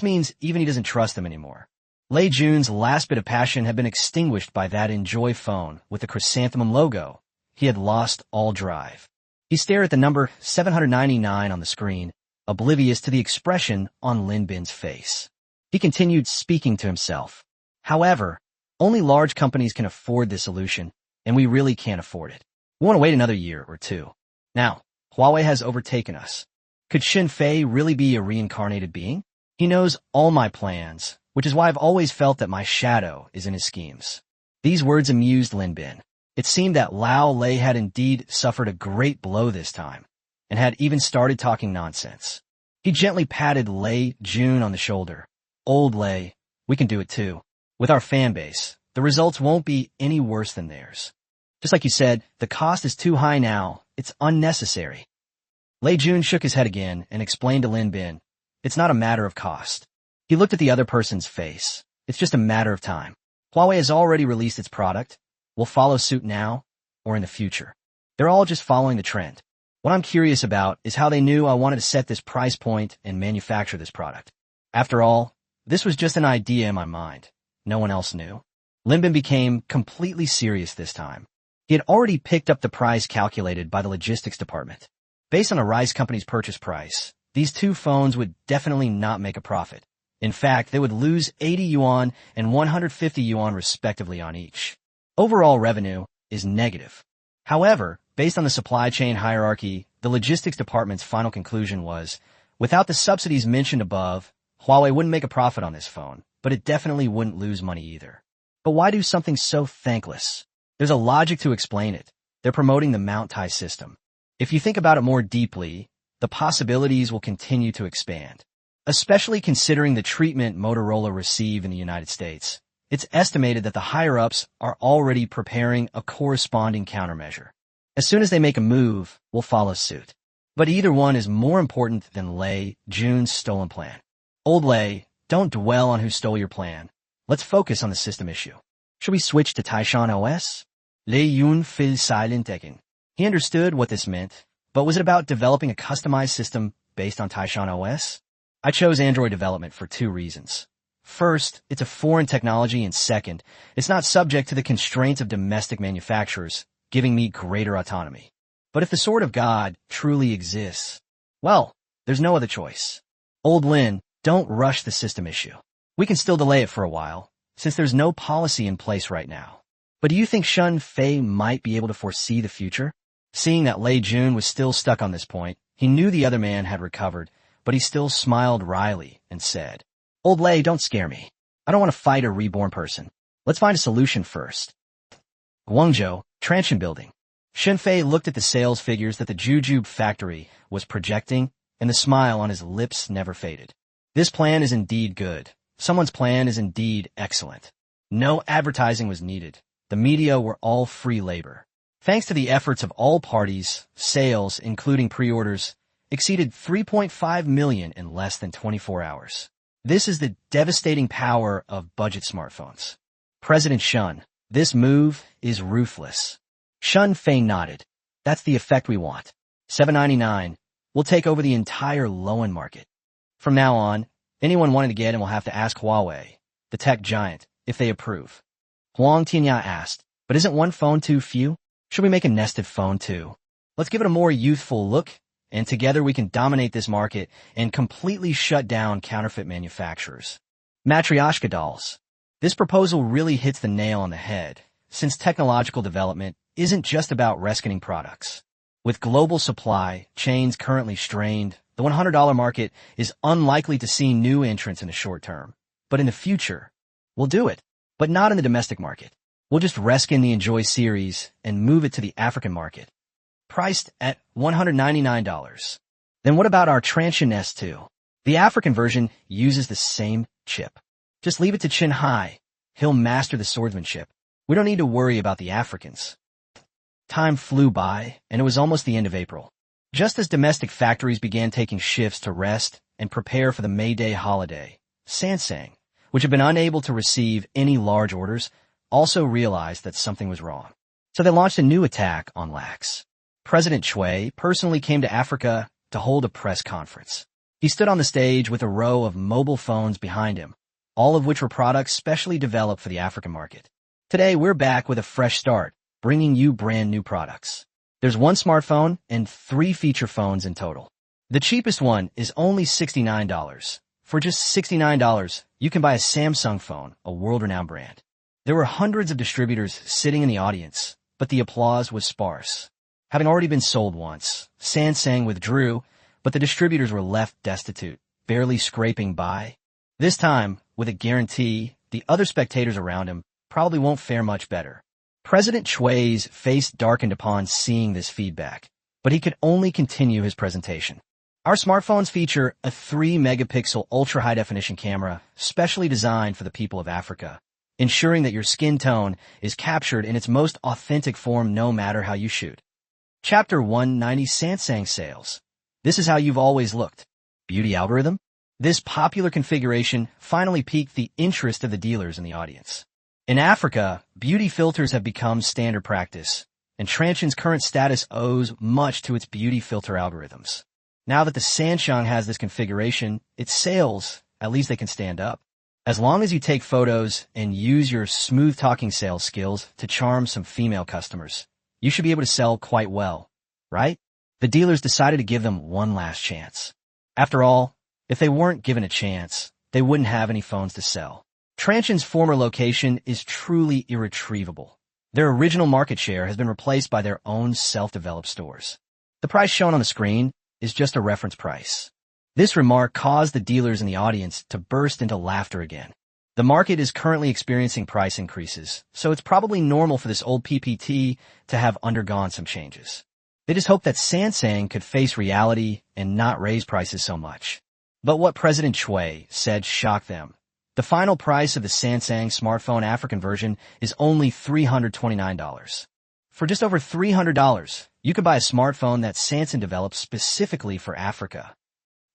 means even he doesn't trust them anymore. Lei Jun's last bit of passion had been extinguished by that Enjoy phone with the chrysanthemum logo. He had lost all drive. He stared at the number 799 on the screen, oblivious to the expression on Lin Bin's face. He continued speaking to himself. However, only large companies can afford this solution, and we really can't afford it. We want to wait another year or two. Now, Huawei has overtaken us. Could Xin Fei really be a reincarnated being? He knows all my plans, which is why I've always felt that my shadow is in his schemes. These words amused Lin Bin. It seemed that Lao Lei had indeed suffered a great blow this time, and had even started talking nonsense. He gently patted Lei Jun on the shoulder. Old Lei, we can do it too. With our fan base, the results won't be any worse than theirs. Just like you said, the cost is too high now. It's unnecessary. Lei Jun shook his head again and explained to Lin Bin, it's not a matter of cost. He looked at the other person's face. It's just a matter of time. Huawei has already released its product. We'll follow suit now or in the future. They're all just following the trend. What I'm curious about is how they knew I wanted to set this price point and manufacture this product. After all, this was just an idea in my mind. No one else knew. Lin Bin became completely serious this time. He had already picked up the price calculated by the logistics department. Based on a rice company's purchase price, these two phones would definitely not make a profit. In fact, they would lose 80 yuan and 150 yuan respectively on each. Overall revenue is negative. However, based on the supply chain hierarchy, the logistics department's final conclusion was, without the subsidies mentioned above, Huawei wouldn't make a profit on this phone, but it definitely wouldn't lose money either. But why do something so thankless? There's a logic to explain it. They're promoting the mount tie system. If you think about it more deeply, the possibilities will continue to expand. Especially considering the treatment Motorola received in the United States, it's estimated that the higher-ups are already preparing a corresponding countermeasure. As soon as they make a move, we'll follow suit. But either one is more important than Lei Jun's stolen plan. Old Lei, don't dwell on who stole your plan. Let's focus on the system issue. Should we switch to Taishan OS? Lei Jun fell silent again. He understood what this meant, but was it about developing a customized system based on Taishan OS? I chose Android development for two reasons. First, it's a foreign technology, and second, it's not subject to the constraints of domestic manufacturers, giving me greater autonomy. But if the sword of God truly exists, well, there's no other choice. Old Lin, don't rush the system issue. We can still delay it for a while, since there's no policy in place right now. But do you think Shun Fei might be able to foresee the future? Seeing that Lei Jun was still stuck on this point, he knew the other man had recovered, but he still smiled wryly and said, Old Lei, don't scare me. I don't want to fight a reborn person. Let's find a solution first. Guangzhou, Transsion Building. Shun Fei looked at the sales figures that the Jujube factory was projecting, and the smile on his lips never faded. This plan is indeed good. Someone's plan is indeed excellent. No advertising was needed. The media were all free labor. Thanks to the efforts of all parties, sales, including pre-orders, exceeded 3.5 million in less than 24 hours. This is the devastating power of budget smartphones. President Shun, this move is ruthless. Shun Fei nodded. That's the effect we want. $7.99. We'll take over the entire low-end market. From now on, anyone wanting to get in will have to ask Huawei, the tech giant, if they approve. Huang Tianya asked, but isn't one phone too few? Should we make a nested phone too? Let's give it a more youthful look, and together we can dominate this market and completely shut down counterfeit manufacturers. Matryoshka dolls. This proposal really hits the nail on the head, since technological development isn't just about rescuing products. With global supply chains currently strained, the $100 market is unlikely to see new entrants in the short term. But in the future, we'll do it, but not in the domestic market. We'll just reskin the Enjoy series and move it to the African market, priced at $199. Then what about our Transsion S2? The African version uses the same chip. Just leave it to Chin Hai. He'll master the swordsmanship. We don't need to worry about the Africans. Time flew by, and it was almost the end of April. Just as domestic factories began taking shifts to rest and prepare for the May Day holiday, Samsung, which had been unable to receive any large orders, also realized that something was wrong. So they launched a new attack on Lax. President Chui personally came to Africa to hold a press conference. He stood on the stage with a row of mobile phones behind him, all of which were products specially developed for the African market. Today, we're back with a fresh start, bringing you brand new products. There's one smartphone and 3 feature phones in total. The cheapest one is only $69. For just $69, you can buy a Samsung phone, a world-renowned brand. There were hundreds of distributors sitting in the audience, but the applause was sparse. Having already been sold once, Samsung withdrew, but the distributors were left destitute, barely scraping by. This time, with a guarantee, the other spectators around him probably won't fare much better. President Chui's face darkened upon seeing this feedback, but he could only continue his presentation. Our smartphones feature a 3-megapixel ultra-high-definition camera specially designed for the people of Africa, ensuring that your skin tone is captured in its most authentic form no matter how you shoot. Chapter 190 Samsung Sales. This is how you've always looked. Beauty algorithm? This popular configuration finally piqued the interest of the dealers in the audience. In Africa, beauty filters have become standard practice, and Transsion's current status owes much to its beauty filter algorithms. Now that the Samsung has this configuration, its sales, at least they can stand up. As long as you take photos and use your smooth-talking sales skills to charm some female customers, you should be able to sell quite well, right? The dealers decided to give them one last chance. After all, if they weren't given a chance, they wouldn't have any phones to sell. Transsion's former location is truly irretrievable. Their original market share has been replaced by their own self-developed stores. The price shown on the screen is just a reference price. This remark caused the dealers in the audience to burst into laughter again. The market is currently experiencing price increases, so it's probably normal for this old PPT to have undergone some changes. They just hope that Samsung could face reality and not raise prices so much. But what President Choi said shocked them. The final price of the Samsung smartphone African version is only $329. For just over $300, you could buy a smartphone that Samsung developed specifically for Africa.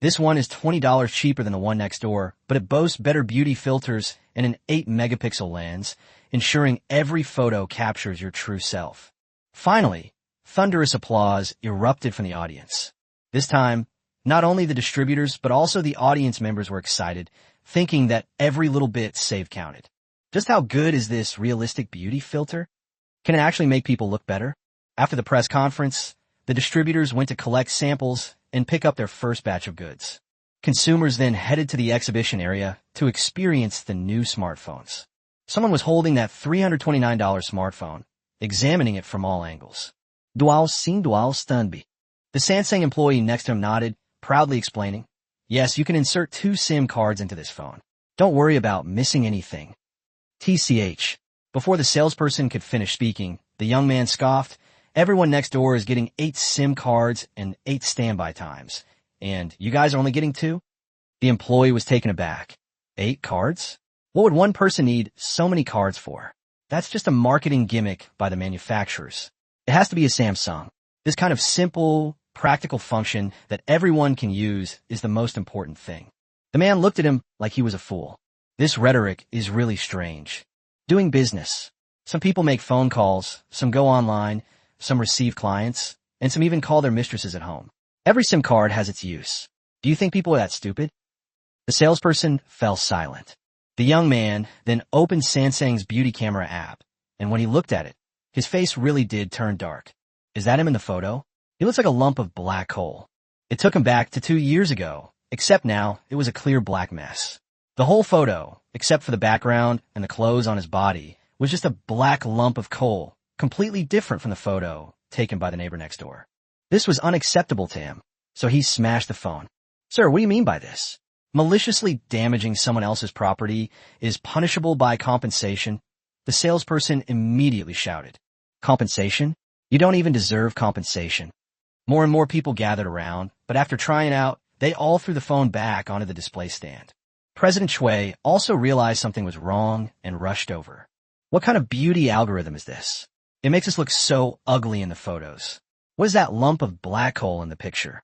This one is $20 cheaper than the one next door, but it boasts better beauty filters and an 8-megapixel lens, ensuring every photo captures your true self. Finally, thunderous applause erupted from the audience. This time, not only the distributors, but also the audience members were excited, thinking that every little bit saved counted. Just how good is this realistic beauty filter? Can it actually make people look better? After the press conference, the distributors went to collect samples and pick up their first batch of goods. Consumers then headed to the exhibition area to experience the new smartphones. Someone was holding that $329 smartphone, examining it from all angles. Dual Stanby. The Samsung employee next to him nodded, proudly explaining, "Yes, you can insert 2 SIM cards into this phone. Don't worry about missing anything." TCH. Before the salesperson could finish speaking, the young man scoffed, "Everyone next door is getting 8 SIM cards and 8 standby times. And you guys are only getting 2? The employee was taken aback. 8 cards? What would one person need so many cards for? That's just a marketing gimmick by the manufacturers. It has to be a Samsung. This kind of simple, practical function that everyone can use is the most important thing." The man looked at him like he was a fool. This rhetoric is really strange. Doing business. Some people make phone calls, some go online, some receive clients, and some even call their mistresses at home. Every SIM card has its use. Do you think people are that stupid? The salesperson fell silent. The young man then opened Samsung's beauty camera app, and when he looked at it, his face really did turn dark. Is that him in the photo? He looks like a lump of black coal. It took him back to 2 years ago, except now it was a clear black mess. The whole photo, except for the background and the clothes on his body, was just a black lump of coal, completely different from the photo taken by the neighbor next door. This was unacceptable to him, so he smashed the phone. "Sir, what do you mean by this? Maliciously damaging someone else's property is punishable by compensation." The salesperson immediately shouted, "Compensation? You don't even deserve compensation." More and more people gathered around, but after trying it out, they all threw the phone back onto the display stand. President Choi also realized something was wrong and rushed over. "What kind of beauty algorithm is this? It makes us look so ugly in the photos. What is that lump of black coal in the picture?"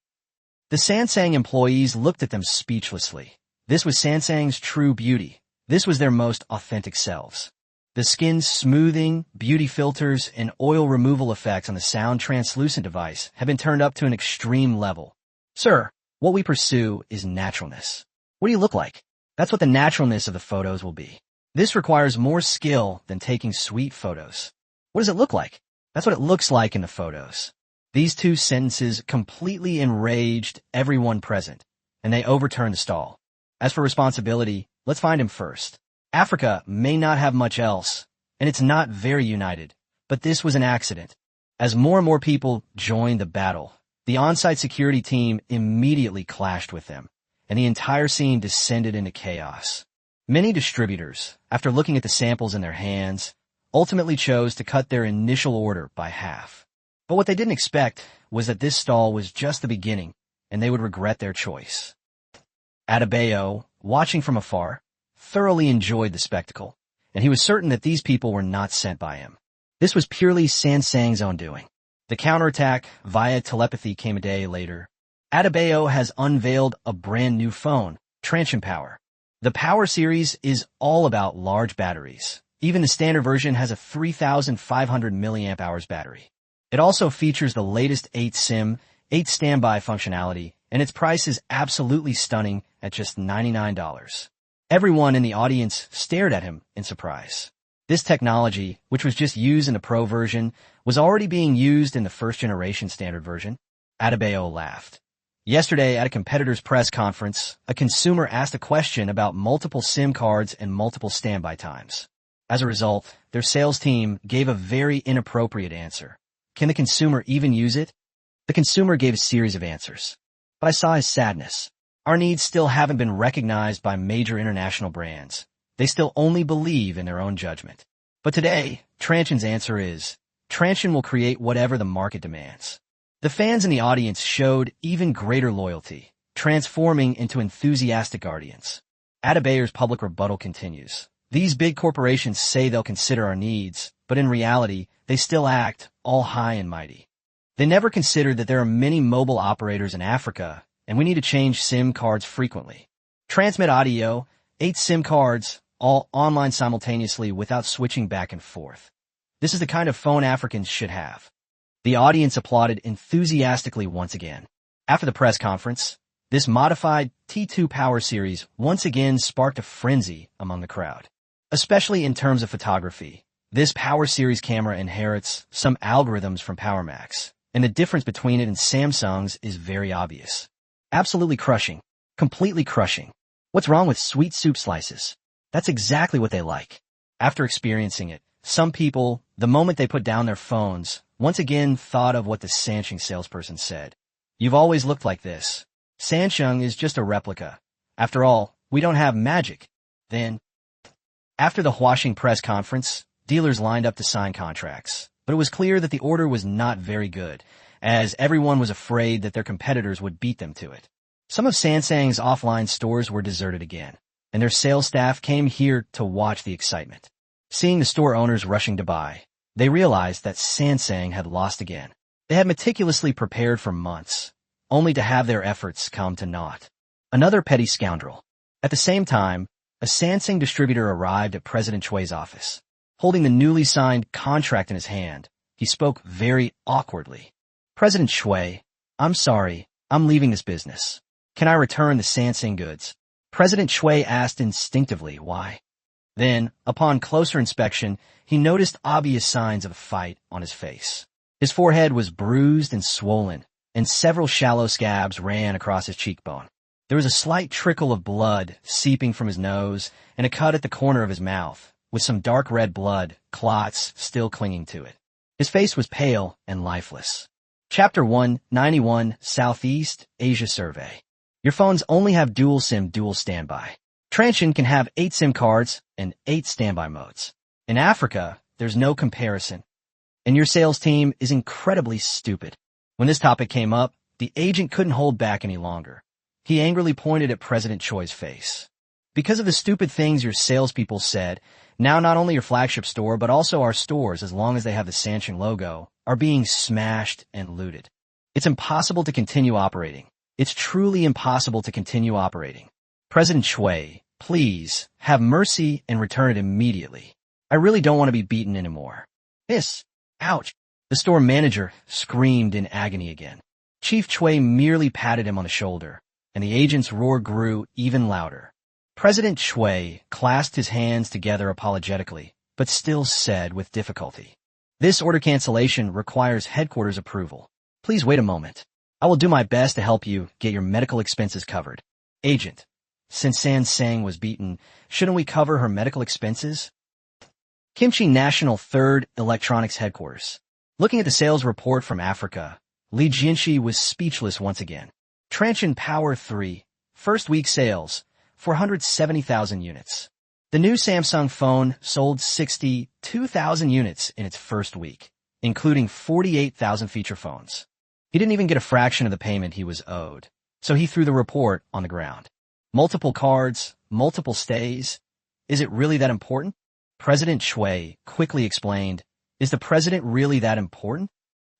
The Samsung employees looked at them speechlessly. This was Samsung's true beauty. This was their most authentic selves. The skin smoothing, beauty filters, and oil removal effects on the sound translucent device have been turned up to an extreme level. "Sir, what we pursue is naturalness. What do you look like?" That's what the naturalness of the photos will be. This requires more skill than taking sweet photos. What does it look like? That's what it looks like in the photos. These 2 sentences completely enraged everyone present, and they overturned the stall. As for responsibility, let's find him first. Africa may not have much else, and it's not very united, but this was an accident. As more and more people joined the battle, the on-site security team immediately clashed with them, and the entire scene descended into chaos. Many distributors, after looking at the samples in their hands, ultimately chose to cut their initial order by half. But what they didn't expect was that this stall was just the beginning, and they would regret their choice. Adebayo, watching from afar, thoroughly enjoyed the spectacle, and he was certain that these people were not sent by him. This was purely Samsung's own doing. The counterattack via telepathy came a day later. Adebayo has unveiled a brand new phone, Transsion Power. The Power series is all about large batteries. Even the standard version has a 3,500 milliamp hours battery. It also features the latest 8 standby functionality, and its price is absolutely stunning at just $99. Everyone in the audience stared at him in surprise. This technology, which was just used in the Pro version, was already being used in the first-generation standard version. Adebayo laughed. Yesterday, at a competitor's press conference, a consumer asked a question about multiple SIM cards and multiple standby times. As a result, their sales team gave a very inappropriate answer. Can the consumer even use it? The consumer gave a series of answers. But I saw his sadness. Our needs still haven't been recognized by major international brands. They still only believe in their own judgment. But today, Transsion's answer is, Transsion will create whatever the market demands. The fans in the audience showed even greater loyalty, transforming into enthusiastic guardians. Adebayo's public rebuttal continues. These big corporations say they'll consider our needs, but in reality, they still act all high and mighty. They never considered that there are many mobile operators in Africa, and we need to change SIM cards frequently. Transmit audio, 8 SIM cards, all online simultaneously without switching back and forth. This is the kind of phone Africans should have. The audience applauded enthusiastically once again. After the press conference, this modified T2 Power series once again sparked a frenzy among the crowd. Especially in terms of photography, this Power series camera inherits some algorithms from Power Max, and the difference between it and Samsung's is very obvious. Absolutely crushing. Completely crushing. What's wrong with sweet soup slices? That's exactly what they like. After experiencing it, some people, the moment they put down their phones, once again thought of what the Samsung salesperson said. You've always looked like this. Samsung is just a replica. After all, we don't have magic. Then, after the Huashing press conference, dealers lined up to sign contracts. But it was clear that the order was not very good, as everyone was afraid that their competitors would beat them to it. Some of Samsung's offline stores were deserted again, and their sales staff came here to watch the excitement. Seeing the store owners rushing to buy, they realized that Samsung had lost again. They had meticulously prepared for months, only to have their efforts come to naught. Another petty scoundrel. At the same time, a Samsung distributor arrived at President Chui's office. Holding the newly signed contract in his hand, he spoke very awkwardly. President Chui, I'm sorry, I'm leaving this business. Can I return the Samsung goods? President Chui asked instinctively why. Then, upon closer inspection, he noticed obvious signs of a fight on his face. His forehead was bruised and swollen, and several shallow scabs ran across his cheekbone. There was a slight trickle of blood seeping from his nose and a cut at the corner of his mouth, with some dark red blood clots still clinging to it. His face was pale and lifeless. Chapter 191 Southeast Asia Survey. Your phones only have dual SIM dual standby. Transsion can have 8 SIM cards and 8 standby modes. In Africa, there's no comparison. And your sales team is incredibly stupid. When this topic came up, the agent couldn't hold back any longer. He angrily pointed at President Choi's face. Because of the stupid things your salespeople said, now not only your flagship store, but also our stores, as long as they have the Samsung logo, are being smashed and looted. It's impossible to continue operating. It's truly impossible to continue operating. President Chui, please, have mercy and return it immediately. I really don't want to be beaten anymore. Ouch. The store manager screamed in agony again. Chief Chui merely patted him on the shoulder, and the agent's roar grew even louder. President Chui clasped his hands together apologetically, but still said with difficulty, "This order cancellation requires headquarters approval. Please wait a moment. I will do my best to help you get your medical expenses covered." Agent, since Samsung was beaten, shouldn't we cover her medical expenses? Kimchi National 3rd Electronics Headquarters. Looking at the sales report from Africa, Li Jianxi was speechless once again. Transsion Power 3, first week sales, 470,000 units. The new Samsung phone sold 62,000 units in its first week, including 48,000 feature phones. He didn't even get a fraction of the payment he was owed, so he threw the report on the ground. Multiple cards, multiple stays. Is it really that important? President Chui quickly explained, "Is the president really that important?"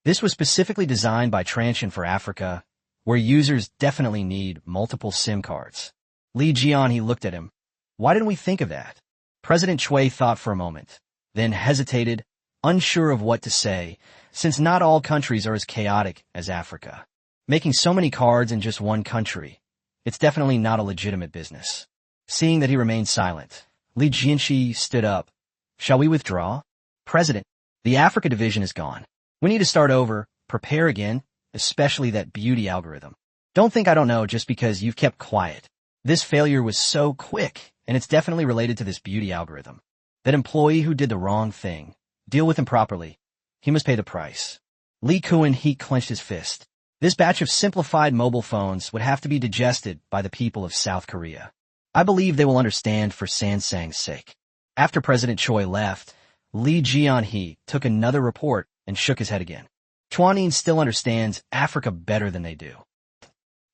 This was specifically designed by Transsion for Africa, where users definitely need multiple SIM cards. Li Jianhe looked at him. "Why didn't we think of that?" President Chui thought for a moment, then hesitated, unsure of what to say, since not all countries are as chaotic as Africa. Making so many cards in just one country, it's definitely not a legitimate business. Seeing that he remained silent, Li Jianhe stood up. "Shall we withdraw?" "President, the Africa division is gone. We need to start over, prepare again, especially that beauty algorithm. Don't think I don't know just because you've kept quiet. This failure was so quick, and it's definitely related to this beauty algorithm. That employee who did the wrong thing. Deal with him properly. He must pay the price." Li Kuan-he clenched his fist. This batch of simplified mobile phones would have to be digested by the people of South Korea. I believe they will understand for Sansang's sake. After President Choi left, Li Jianhe took another report and shook his head again. Chuanin still understands Africa better than they do.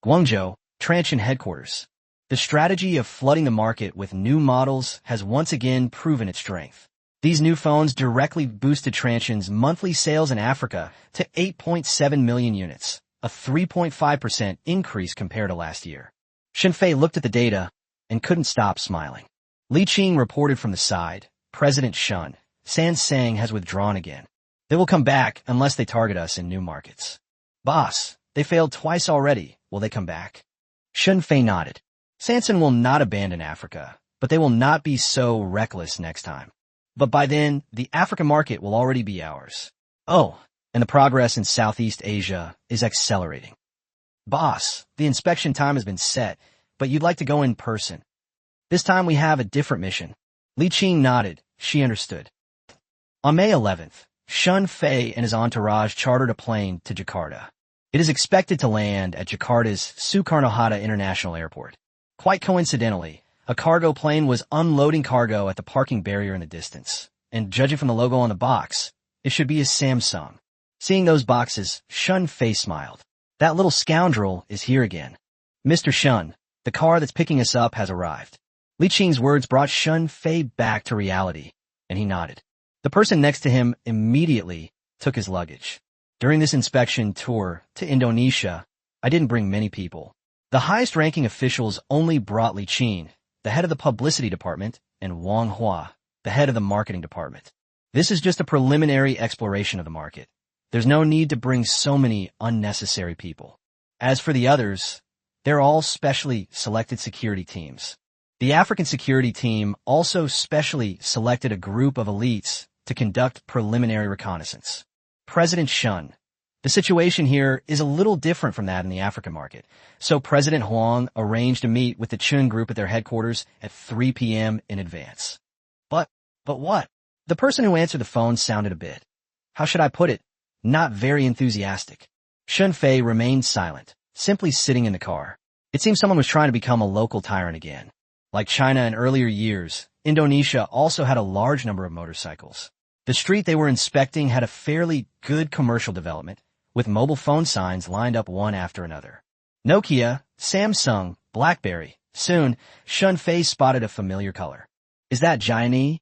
Guangzhou, Transsion headquarters. The strategy of flooding the market with new models has once again proven its strength. These new phones directly boosted Transsion's monthly sales in Africa to 8.7 million units, a 3.5% increase compared to last year. Shenfei looked at the data and couldn't stop smiling. Li Qing reported from the side, "President Shun, Sansang has withdrawn again. They will come back unless they target us in new markets." "Boss, they failed twice already. Will they come back?" Shenfei nodded. "Sansan will not abandon Africa, but they will not be so reckless next time. But by then, the African market will already be ours. Oh, and the progress in Southeast Asia is accelerating." "Boss, the inspection time has been set, but you'd like to go in person. This time we have a different mission." Li Qing nodded. She understood. On May 11th, Shun Fei and his entourage chartered a plane to Jakarta. It is expected to land at Jakarta's Soekarno-Hatta International Airport. Quite coincidentally, a cargo plane was unloading cargo at the parking barrier in the distance, and judging from the logo on the box, it should be a Samsung. Seeing those boxes, Shun Fei smiled. "That little scoundrel is here again. Mr. Shun, the car that's picking us up has arrived." Li Qing's words brought Shun Fei back to reality, and he nodded. The person next to him immediately took his luggage. "During this inspection tour to Indonesia, I didn't bring many people. The highest-ranking officials only brought Li Qing, the head of the publicity department, and Wang Hua, the head of the marketing department. This is just a preliminary exploration of the market. There's no need to bring so many unnecessary people. As for the others, they're all specially selected security teams. The African security team also specially selected a group of elites to conduct preliminary reconnaissance." President Shun, the situation here is a little different from that in the African market, so President Huang arranged to meet with the Chun group at their headquarters at 3 p.m. in advance. But what? The person who answered the phone sounded a bit, how should I put it, not very enthusiastic. Shun Fei remained silent, simply sitting in the car. It seemed someone was trying to become a local tyrant again. Like China in earlier years, Indonesia also had a large number of motorcycles. The street they were inspecting had a fairly good commercial development, with mobile phone signs lined up one after another. Nokia, Samsung, BlackBerry. Soon, Shun Fei spotted a familiar color. "Is that Jianhe?"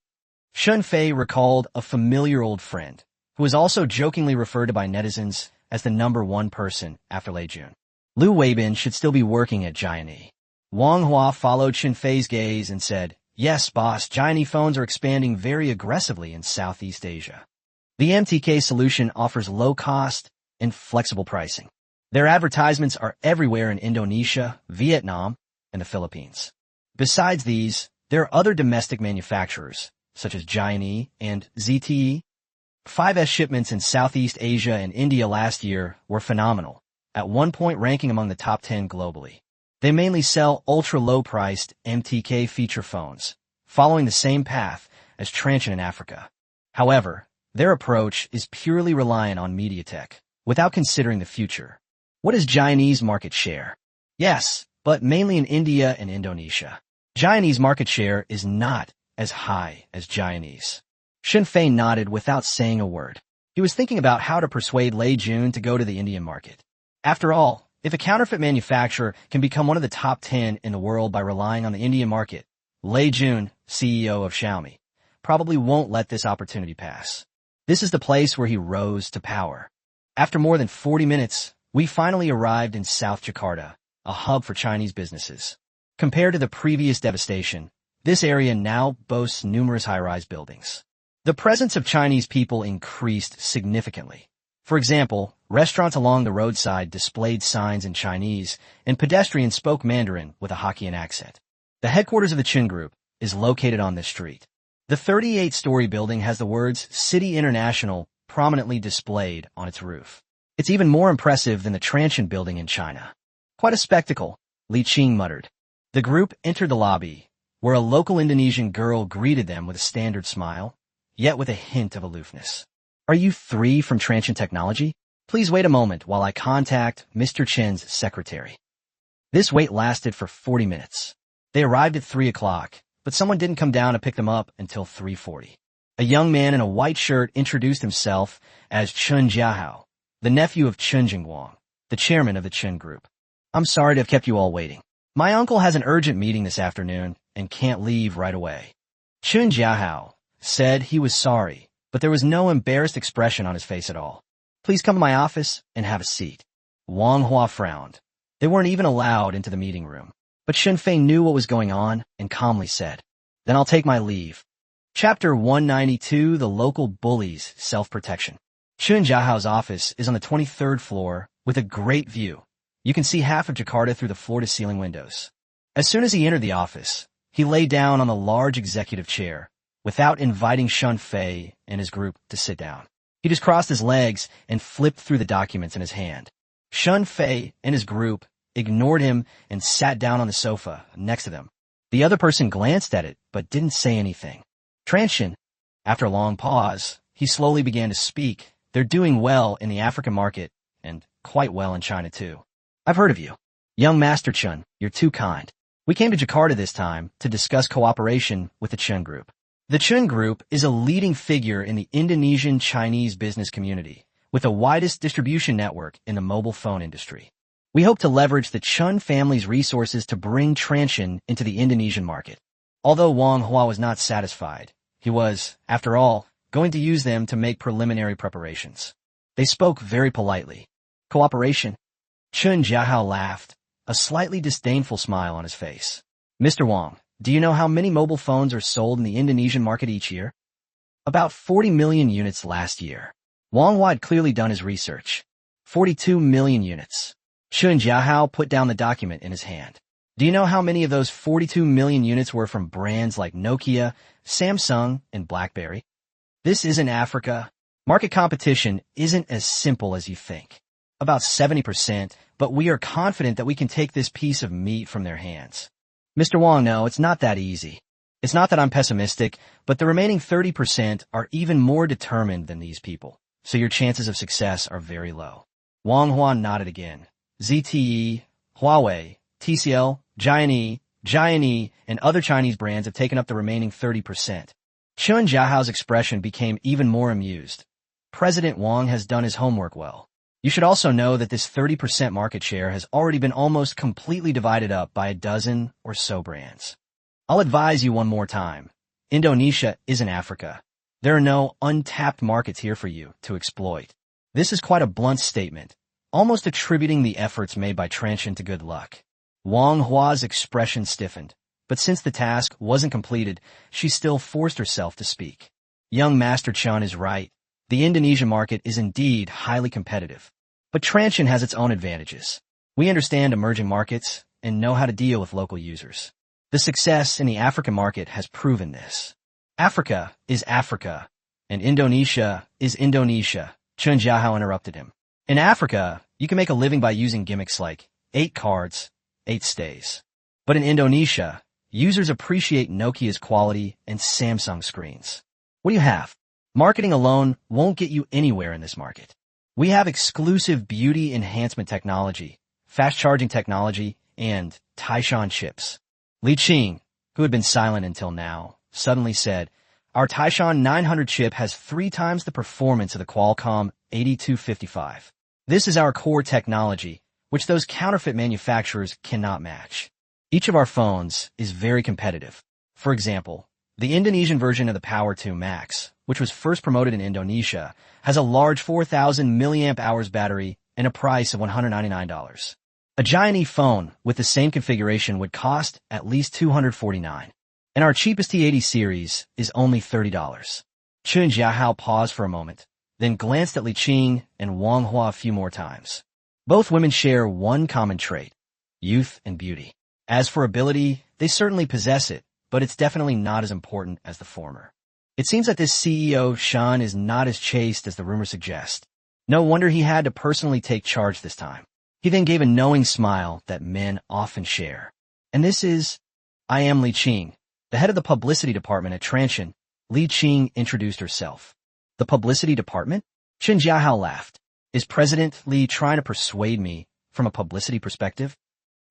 Shun Fei recalled a familiar old friend, who was also jokingly referred to by netizens as the #1 person after Lei Jun. Liu Weibin should still be working at Jianhe. Wang Hua followed Shun Fei's gaze and said, "Yes, boss, Jianhe phones are expanding very aggressively in Southeast Asia. The MTK solution offers low cost and flexible pricing. Their advertisements are everywhere in Indonesia, Vietnam, and the Philippines. Besides these, there are other domestic manufacturers, such as Jianhe and ZTE. 5S shipments in Southeast Asia and India last year were phenomenal, at one point ranking among the top 10 globally. They mainly sell ultra-low-priced MTK feature phones, following the same path as Transsion in Africa. However, their approach is purely reliant on MediaTek, without considering the future. What is Jianhe's market share? Yes, but mainly in India and Indonesia. Jianhe's market share is not as high as Jianhe's." Shun Fei nodded without saying a word. He was thinking about how to persuade Lei Jun to go to the Indian market. After all, if a counterfeit manufacturer can become one of the top 10 in the world by relying on the Indian market, Lei Jun, CEO of Xiaomi, probably won't let this opportunity pass. This is the place where he rose to power. After more than 40 minutes, we finally arrived in South Jakarta, a hub for Chinese businesses. Compared to the previous devastation, this area now boasts numerous high-rise buildings. The presence of Chinese people increased significantly. For example, restaurants along the roadside displayed signs in Chinese, and pedestrians spoke Mandarin with a Hokkien accent. The headquarters of the Chun Group is located on this street. The 38-story building has the words City International prominently displayed on its roof. It's even more impressive than the Transsion building in China. Quite a spectacle, Li Qing muttered. The group entered the lobby, where a local Indonesian girl greeted them with a standard smile, yet with a hint of aloofness. Are you three from Transsion Technology? Please wait a moment while I contact Mr. Chen's secretary. This wait lasted for 40 minutes. They arrived at 3 o'clock, but someone didn't come down to pick them up until 3:40. A young man in a white shirt introduced himself as Chun Jiahao, the nephew of Chun Jingguang, the chairman of the Chun Group. I'm sorry to have kept you all waiting. My uncle has an urgent meeting this afternoon and can't leave right away. Chun Jiahao said he was sorry, but there was no embarrassed expression on his face at all. Please come to my office and have a seat. Wang Hua frowned. They weren't even allowed into the meeting room. But Shenfei knew what was going on and calmly said, Then I'll take my leave. Chapter 192, The Local Bullies, Self-Protection. Chun Jiahao's office is on the 23rd floor with a great view. You can see half of Jakarta through the floor-to-ceiling windows. As soon as he entered the office, he lay down on the large executive chair without inviting Shenfei and his group to sit down. He just crossed his legs and flipped through the documents in his hand. Shenfei and his group ignored him and sat down on the sofa next to them. The other person glanced at it but didn't say anything. Transsion, after a long pause, he slowly began to speak. They're doing well in the African market and quite well in China too. I've heard of you. Young Master Chun, you're too kind. We came to Jakarta this time to discuss cooperation with the Chun Group. The Chun Group is a leading figure in the Indonesian Chinese business community, with the widest distribution network in the mobile phone industry. We hope to leverage the Chun family's resources to bring Transsion into the Indonesian market. Although Wang Hua was not satisfied, he was, after all, going to use them to make preliminary preparations. They spoke very politely. Cooperation? Chun Jiahao laughed, a slightly disdainful smile on his face. Mr. Wang, do you know how many mobile phones are sold in the Indonesian market each year? About 40 million units last year. Wang Hua had clearly done his research. 42 million units. Chun Jiahao put down the document in his hand. Do you know how many of those 42 million units were from brands like Nokia, Samsung, and BlackBerry? This isn't Africa. Market competition isn't as simple as you think. About 70%, but we are confident that we can take this piece of meat from their hands. Mr. Wang, no, it's not that easy. It's not that I'm pessimistic, but the remaining 30% are even more determined than these people, so your chances of success are very low. Wang Hua nodded again. ZTE, Huawei, TCL, Giant, and other Chinese brands have taken up the remaining 30%. Chun Jiahao's expression became even more amused. President Wang has done his homework well. You should also know that this 30% market share has already been almost completely divided up by a dozen or so brands. I'll advise you one more time. Indonesia isn't Africa. There are no untapped markets here for you to exploit. This is quite a blunt statement, almost attributing the efforts made by Transsion to good luck. Wang Hua's expression stiffened, but since the task wasn't completed, she still forced herself to speak. Young Master Chun is right. The Indonesian market is indeed highly competitive. But Transsion has its own advantages. We understand emerging markets and know how to deal with local users. The success in the African market has proven this. Africa is Africa, and Indonesia is Indonesia, Chun Jiahao interrupted him. In Africa, you can make a living by using gimmicks like 8 cards, 8 stays. But in Indonesia, users appreciate Nokia's quality and Samsung screens. What do you have? Marketing alone won't get you anywhere in this market. We have exclusive beauty enhancement technology, fast charging technology, and Taishan chips. Li Qing, who had been silent until now, suddenly said, Our Taishan 900 chip has 3 times the performance of the Qualcomm 8255. This is our core technology, which those counterfeit manufacturers cannot match. Each of our phones is very competitive. For example, The Indonesian version of the Power 2 Max, which was first promoted in Indonesia, has a large 4,000 milliamp hours battery and a price of $199. A giant phone with the same configuration would cost at least $249. And our cheapest T80 series is only $30. Chun Jiahao paused for a moment, then glanced at Li Qing and Wang Hua a few more times. Both women share one common trait: youth and beauty. As for ability, they certainly possess it, but it's definitely not as important as the former. It seems that this CEO, Shan, is not as chaste as the rumors suggest. No wonder he had to personally take charge this time. He then gave a knowing smile that men often share. And this is, I am Li Qing, the head of the publicity department at Transsion. Li Qing introduced herself. The publicity department? Chen Jiahao laughed. Is President Li trying to persuade me from a publicity perspective?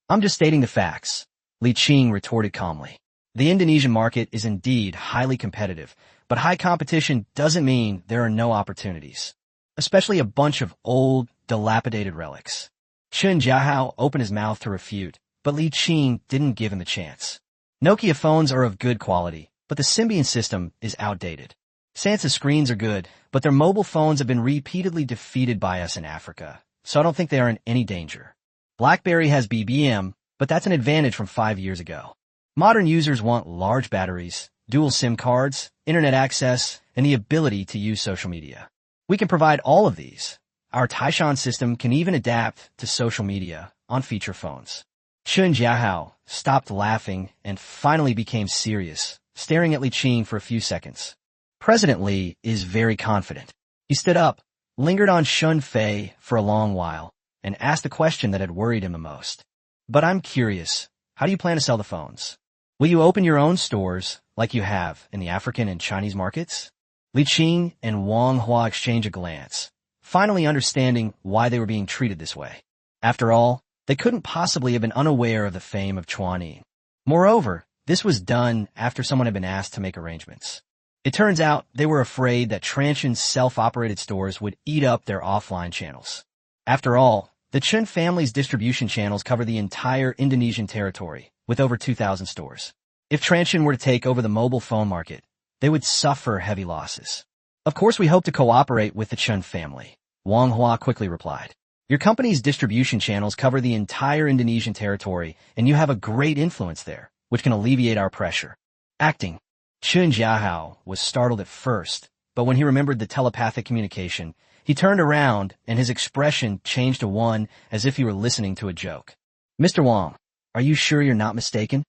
I'm just stating the facts, Li Qing retorted calmly. The Indonesian market is indeed highly competitive, but high competition doesn't mean there are no opportunities, especially a bunch of old, dilapidated relics. Chen Jiahao opened his mouth to refute, but Li Qing didn't give him the chance. Nokia phones are of good quality, but the Symbian system is outdated. Samsung's screens are good, but their mobile phones have been repeatedly defeated by us in Africa, so I don't think they are in any danger. BlackBerry has BBM, but that's an advantage from 5 years ago. Modern users want large batteries, dual SIM cards, internet access, and the ability to use social media. We can provide all of these. Our Taishan system can even adapt to social media on feature phones. Chun Jiahao stopped laughing and finally became serious, staring at Li Qing for a few seconds. President Li is very confident. He stood up, lingered on Shun Fei for a long while, and asked the question that had worried him the most. But I'm curious, how do you plan to sell the phones? Will you open your own stores like you have in the African and Chinese markets? Li Qing and Wang Hua exchanged a glance, finally understanding why they were being treated this way. After all, they couldn't possibly have been unaware of the fame of Chuanin. Moreover, this was done after someone had been asked to make arrangements. It turns out they were afraid that Transsion's self-operated stores would eat up their offline channels. After all, the Chen family's distribution channels cover the entire Indonesian territory, with over 2,000 stores. If Transsion were to take over the mobile phone market, they would suffer heavy losses. Of course, we hope to cooperate with the Chen family, Wang Hua quickly replied. Your company's distribution channels cover the entire Indonesian territory, and you have a great influence there, which can alleviate our pressure. Acting. Chun Jiahao was startled at first, but when he remembered the telepathic communication, he turned around and his expression changed to one as if he were listening to a joke. Mr. Wang, are you sure you're not mistaken?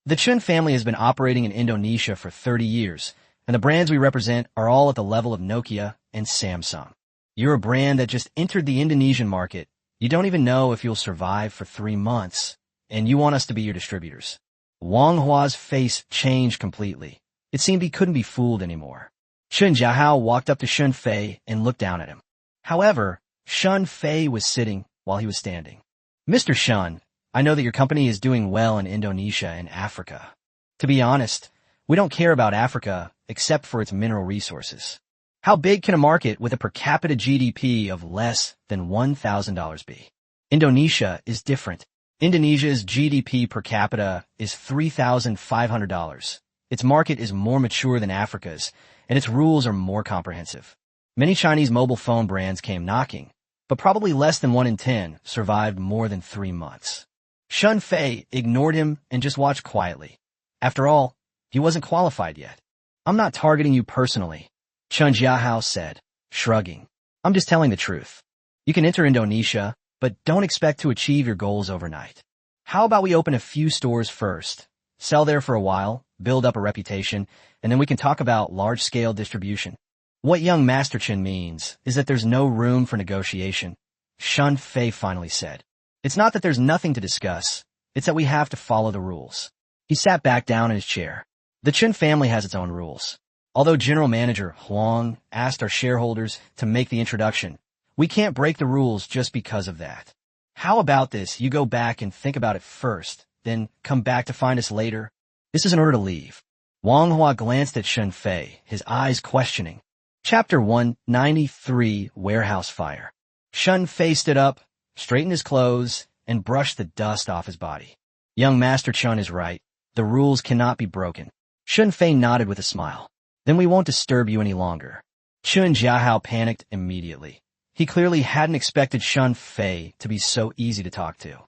The Chen family has been operating in Indonesia for 30 years, and the brands we represent are all at the level of Nokia and Samsung. You're a brand that just entered the Indonesian market. You don't even know if you'll survive for 3 months, and you want us to be your distributors. Wang Hua's face changed completely. It seemed he couldn't be fooled anymore. Chun Jiahao walked up to Shun Fei and looked down at him. However, Shun Fei was sitting while he was standing. Mr. Shun, I know that your company is doing well in Indonesia and Africa. To be honest, we don't care about Africa except for its mineral resources. How big can a market with a per capita GDP of less than $1,000 be? Indonesia is different. Indonesia's GDP per capita is $3,500. Its market is more mature than Africa's, and its rules are more comprehensive. Many Chinese mobile phone brands came knocking, but probably less than 1 in 10 survived more than 3 months. Shun Fei ignored him and just watched quietly. After all, he wasn't qualified yet. I'm not targeting you personally, Chun Jiahao said, shrugging. I'm just telling the truth. You can enter Indonesia, but don't expect to achieve your goals overnight. How about we open a few stores first, sell there for a while, build up a reputation, and then we can talk about large-scale distribution. What young Master Chen means is that there's no room for negotiation, Shun Fei finally said. It's not that there's nothing to discuss, it's that we have to follow the rules. He sat back down in his chair. The Chen family has its own rules. Although General Manager Huang asked our shareholders to make the introduction, we can't break the rules just because of that. How about this? You go back and think about it first, then come back to find us later. This is an order to leave. Wang Hua glanced at Shun Fei, his eyes questioning. Chapter 193, Warehouse Fire. Shun Fei stood up, straightened his clothes, and brushed the dust off his body. Young Master Chun is right. The rules cannot be broken. Shun Fei nodded with a smile. Then we won't disturb you any longer. Chun Jiahao panicked immediately. He clearly hadn't expected Shun Fei to be so easy to talk to.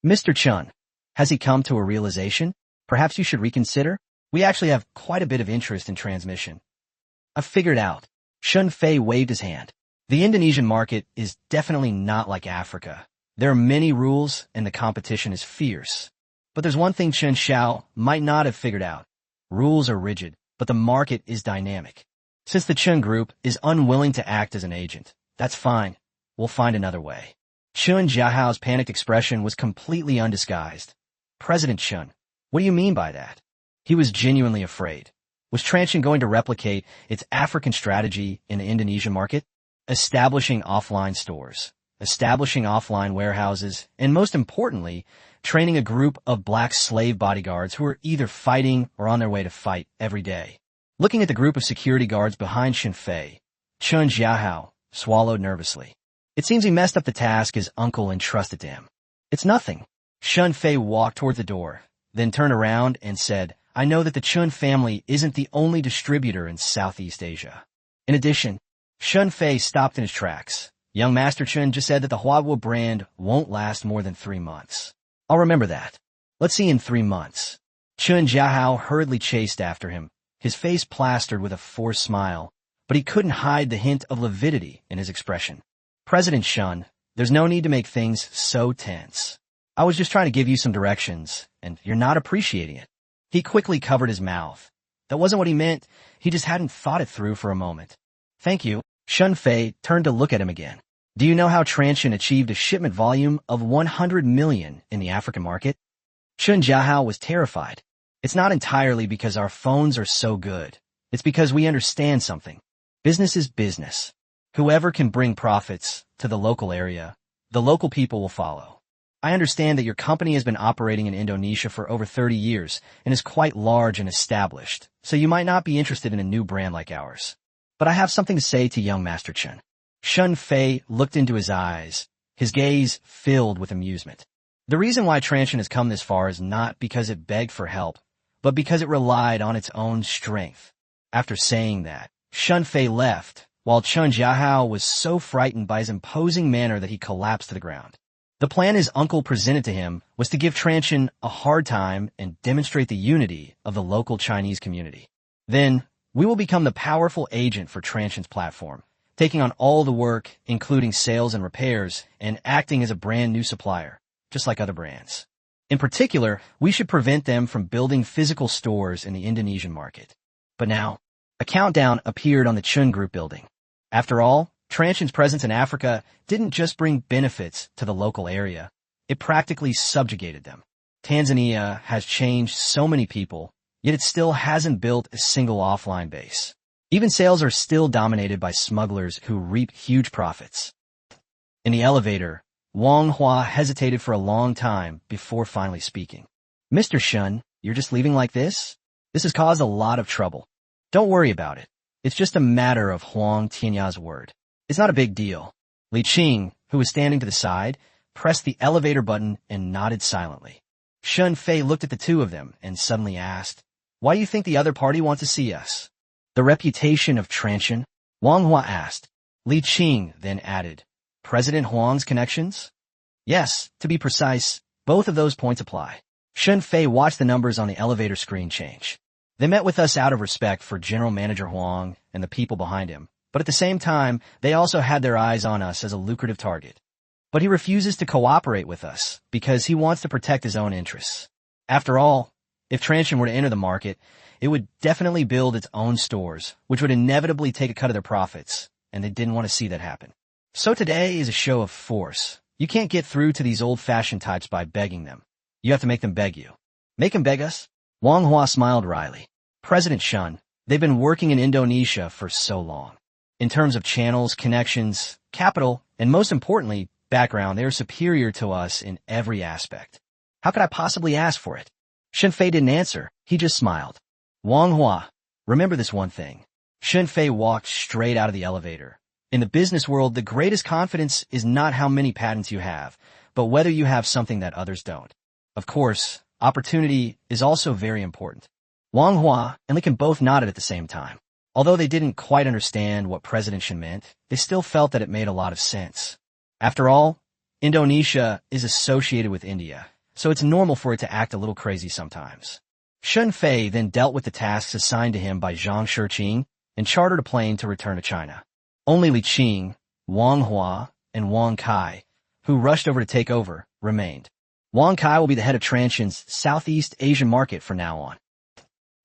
Mr. Chun, has he come to a realization? Perhaps you should reconsider? We actually have quite a bit of interest in transmission. I figured out. Shun Fei waved his hand. The Indonesian market is definitely not like Africa. There are many rules and the competition is fierce. But there's one thing Chen Xiao might not have figured out. Rules are rigid, but the market is dynamic. Since the Chun Group is unwilling to act as an agent, that's fine. We'll find another way. Chun Jiahao's panicked expression was completely undisguised. President Chun, what do you mean by that? He was genuinely afraid. Was Transsion going to replicate its African strategy in the Indonesian market? Establishing offline stores, establishing offline warehouses, and most importantly, training a group of black slave bodyguards who are either fighting or on their way to fight every day. Looking at the group of security guards behind Shin Fei, Chun Jiahao swallowed nervously. It seems he messed up the task his uncle entrusted to him. It's nothing. Shun Fei walked toward the door, then turned around and said, I know that the Chun family isn't the only distributor in Southeast Asia. In addition, Shun Fei stopped in his tracks. Young Master Chun just said that the Huawo brand won't last more than 3 months. I'll remember that. Let's see in 3 months. Chun Jiahao hurriedly chased after him, his face plastered with a forced smile, but he couldn't hide the hint of lividity in his expression. President Shun, there's no need to make things so tense. I was just trying to give you some directions, and you're not appreciating it. He quickly covered his mouth. That wasn't what he meant. He just hadn't thought it through for a moment. Thank you. Shun Fei turned to look at him again. Do you know how Transsion achieved a shipment volume of 100 million in the African market? Chun Jiahao was terrified. It's not entirely because our phones are so good. It's because we understand something. Business is business. Whoever can bring profits to the local area, the local people will follow. I understand that your company has been operating in Indonesia for over 30 years and is quite large and established, so you might not be interested in a new brand like ours. But I have something to say to young Master Chun. Shun Fei looked into his eyes, his gaze filled with amusement. The reason why Transsion has come this far is not because it begged for help, but because it relied on its own strength. After saying that, Shun Fei left, while Chun Jiahao was so frightened by his imposing manner that he collapsed to the ground. The plan his uncle presented to him was to give Transsion a hard time and demonstrate the unity of the local Chinese community. Then, we will become the powerful agent for Transsion's platform, taking on all the work, including sales and repairs, and acting as a brand new supplier, just like other brands. In particular, we should prevent them from building physical stores in the Indonesian market. But now, a countdown appeared on the Chun Group building. After all, Transsion's presence in Africa didn't just bring benefits to the local area, it practically subjugated them. Tanzania has changed so many people, yet it still hasn't built a single offline base. Even sales are still dominated by smugglers who reap huge profits. In the elevator, Manhwa hesitated for a long time before finally speaking. Mr. Shun, you're just leaving like this? This has caused a lot of trouble. Don't worry about it. It's just a matter of Huang Tianya's word. It's not a big deal. Li Qing, who was standing to the side, pressed the elevator button and nodded silently. Shun Fei looked at the two of them and suddenly asked, Why do you think the other party wants to see us? The reputation of Transsion? Wang Hua asked. Li Qing then added, President Huang's connections? Yes, to be precise, both of those points apply. Shun Fei watched the numbers on the elevator screen change. They met with us out of respect for General Manager Huang and the people behind him, but at the same time, they also had their eyes on us as a lucrative target. But he refuses to cooperate with us because he wants to protect his own interests. After all, if Transsion were to enter the market, it would definitely build its own stores, which would inevitably take a cut of their profits, and they didn't want to see that happen. So today is a show of force. You can't get through to these old-fashioned types by begging them. You have to make them beg you. Make them beg us? Wang Hua smiled wryly. President Shun, they've been working in Indonesia for so long. In terms of channels, connections, capital, and most importantly, background, they are superior to us in every aspect. How could I possibly ask for it? Shun Fei didn't answer. He just smiled. Wang Hua, remember this one thing. Shun Fei walked straight out of the elevator. In the business world, the greatest confidence is not how many patents you have, but whether you have something that others don't. Of course, opportunity is also very important. Manhwa and Lincoln both nodded at the same time. Although they didn't quite understand what President Chen meant, they still felt that it made a lot of sense. After all, Indonesia is associated with India, so it's normal for it to act a little crazy sometimes. Shun Fei then dealt with the tasks assigned to him by Zhang Shiqing and chartered a plane to return to China. Only Li Qing, Wang Hua, and Wang Kai, who rushed over to take over, remained. Wang Kai will be the head of Transsion's Southeast Asian market from now on.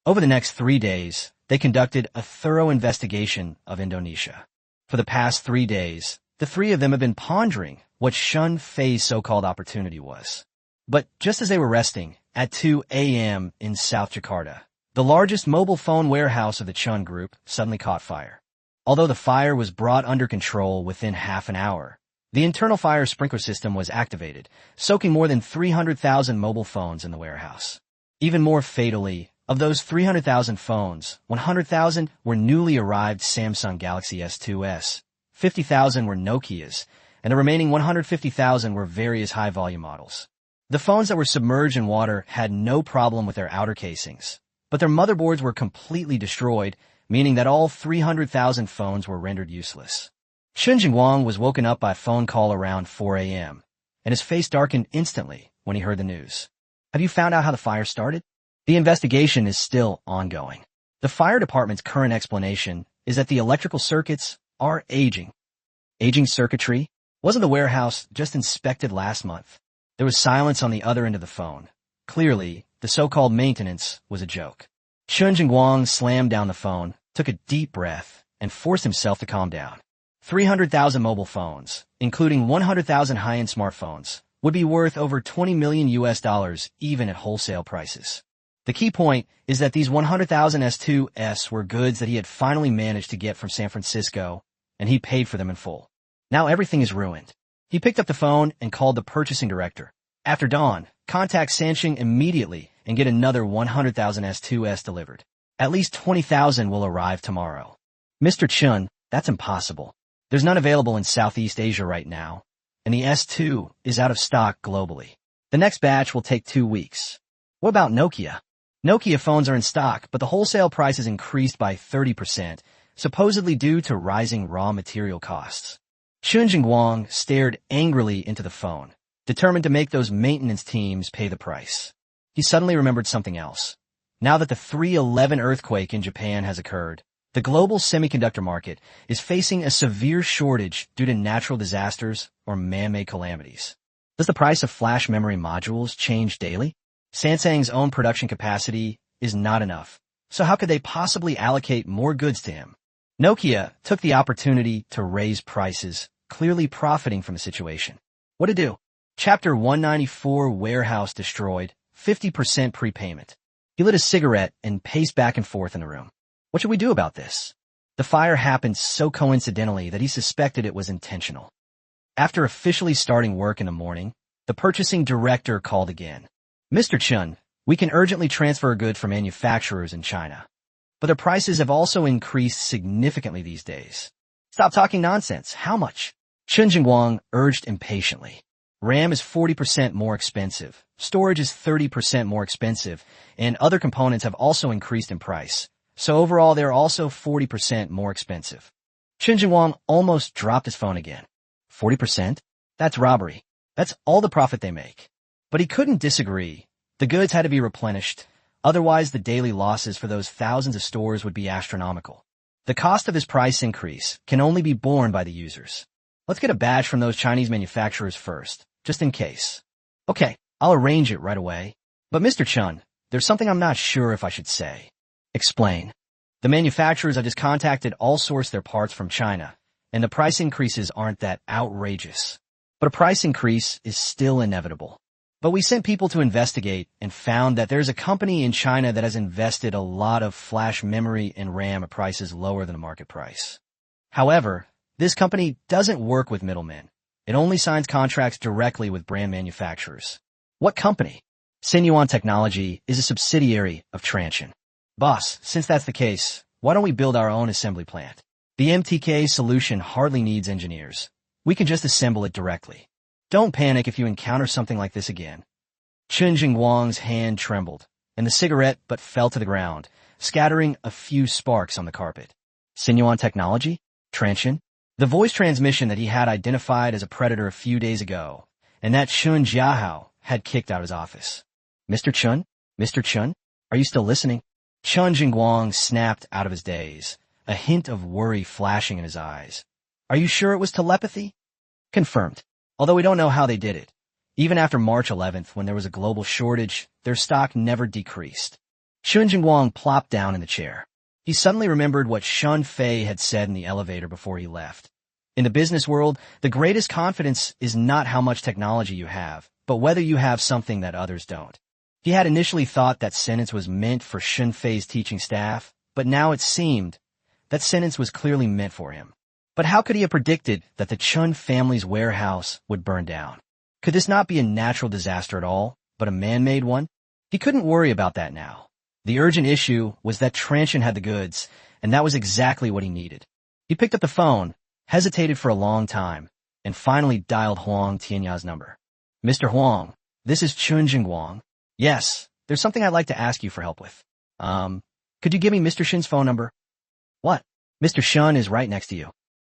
Over the next 3 days, they conducted a thorough investigation of Indonesia. For the past 3 days, the three of them have been pondering what Shun Fei's so-called opportunity was. But just as they were resting, at 2 a.m. in South Jakarta, the largest mobile phone warehouse of the Chun Group suddenly caught fire. Although the fire was brought under control within half an hour, the internal fire sprinkler system was activated, soaking more than 300,000 mobile phones in the warehouse. Even more fatally, of those 300,000 phones, 100,000 were newly arrived Samsung Galaxy S2s, 50,000 were Nokias, and the remaining 150,000 were various high-volume models. The phones that were submerged in water had no problem with their outer casings, but their motherboards were completely destroyed, meaning that all 300,000 phones were rendered useless. Chen Jingwang was woken up by a phone call around 4 a.m., and his face darkened instantly when he heard the news. Have you found out how the fire started? The investigation is still ongoing. The fire department's current explanation is that the electrical circuits are aging. Aging circuitry? Wasn't the warehouse just inspected last month? There was silence on the other end of the phone. Clearly, the so-called maintenance was a joke. Chen Jingwang slammed down the phone, took a deep breath, and forced himself to calm down. 300,000 mobile phones, including 100,000 high-end smartphones, would be worth over $20 million even at wholesale prices. The key point is that these 100,000 S2s were goods that he had finally managed to get from San Francisco, and he paid for them in full. Now everything is ruined. He picked up the phone and called the purchasing director. After dawn, contact Sanxing immediately and get another 100,000 S2s delivered. At least 20,000 will arrive tomorrow. Mr. Chun, that's impossible. There's none available in Southeast Asia right now, and the S2 is out of stock globally. The next batch will take 2 weeks. What about Nokia? Nokia phones are in stock, but the wholesale price has increased by 30%, supposedly due to rising raw material costs. Chen Jingwang stared angrily into the phone, determined to make those maintenance teams pay the price. He suddenly remembered something else. Now that the 3/11 earthquake in Japan has occurred, the global semiconductor market is facing a severe shortage due to natural disasters or man-made calamities. Does the price of flash memory modules change daily? Samsung's own production capacity is not enough, so how could they possibly allocate more goods to him? Nokia took the opportunity to raise prices, clearly profiting from the situation. What to do? Chapter 194 Warehouse destroyed, 50% prepayment. He lit a cigarette and paced back and forth in the room. What should we do about this? The fire happened so coincidentally that he suspected it was intentional. After officially starting work in the morning, the purchasing director called again. Mr. Chun, we can urgently transfer a good for manufacturers in China. But their prices have also increased significantly these days. Stop talking nonsense. How much? Chen Jingwang urged impatiently. RAM is 40% more expensive, storage is 30% more expensive, and other components have also increased in price. So overall, they're also 40% more expensive. Chen Jingwang almost dropped his phone again. 40%? That's robbery. That's all the profit they make. But he couldn't disagree. The goods had to be replenished. Otherwise, the daily losses for those thousands of stores would be astronomical. The cost of his price increase can only be borne by the users. Let's get a batch from those Chinese manufacturers first, just in case. Okay, I'll arrange it right away. But Mr. Chun, there's something I'm not sure if I should say. Explain. The manufacturers I just contacted all source their parts from China, and the price increases aren't that outrageous. But a price increase is still inevitable. But we sent people to investigate and found that there's a company in China that has invested a lot of flash memory and RAM at prices lower than the market price. However, this company doesn't work with middlemen. It only signs contracts directly with brand manufacturers. What company? Sinuan Technology is a subsidiary of Transsion. Boss, since that's the case, why don't we build our own assembly plant? The MTK solution hardly needs engineers. We can just assemble it directly. Don't panic if you encounter something like this again. Chen Jingwang's hand trembled, and the cigarette but fell to the ground, scattering a few sparks on the carpet. Sinuan technology? Transsion? The voice transmission that he had identified as a predator a few days ago, and that Chun Jiahao had kicked out of his office. Mr. Chun? Mr. Chun? Are you still listening? Chun Jingguang snapped out of his daze, a hint of worry flashing in his eyes. Are you sure it was telepathy? Confirmed. Although we don't know how they did it. Even after March 11th, when there was a global shortage, their stock never decreased. Chun Jingguang plopped down in the chair. He suddenly remembered what Shun Fei had said in the elevator before he left. In the business world, the greatest confidence is not how much technology you have, but whether you have something that others don't. He had initially thought that sentence was meant for Shun Fei's teaching staff, but now it seemed that sentence was clearly meant for him. But how could he have predicted that the Chun family's warehouse would burn down? Could this not be a natural disaster at all, but a man-made one? He couldn't worry about that now. The urgent issue was that Transsion had the goods, and that was exactly what he needed. He picked up the phone, hesitated for a long time, and finally dialed Huang Tianya's number. Mr. Huang, this is Chun Jingguang. Yes, there's something I'd like to ask you for help with. Could you give me Mr. Shin's phone number? What? Mr. Shun is right next to you.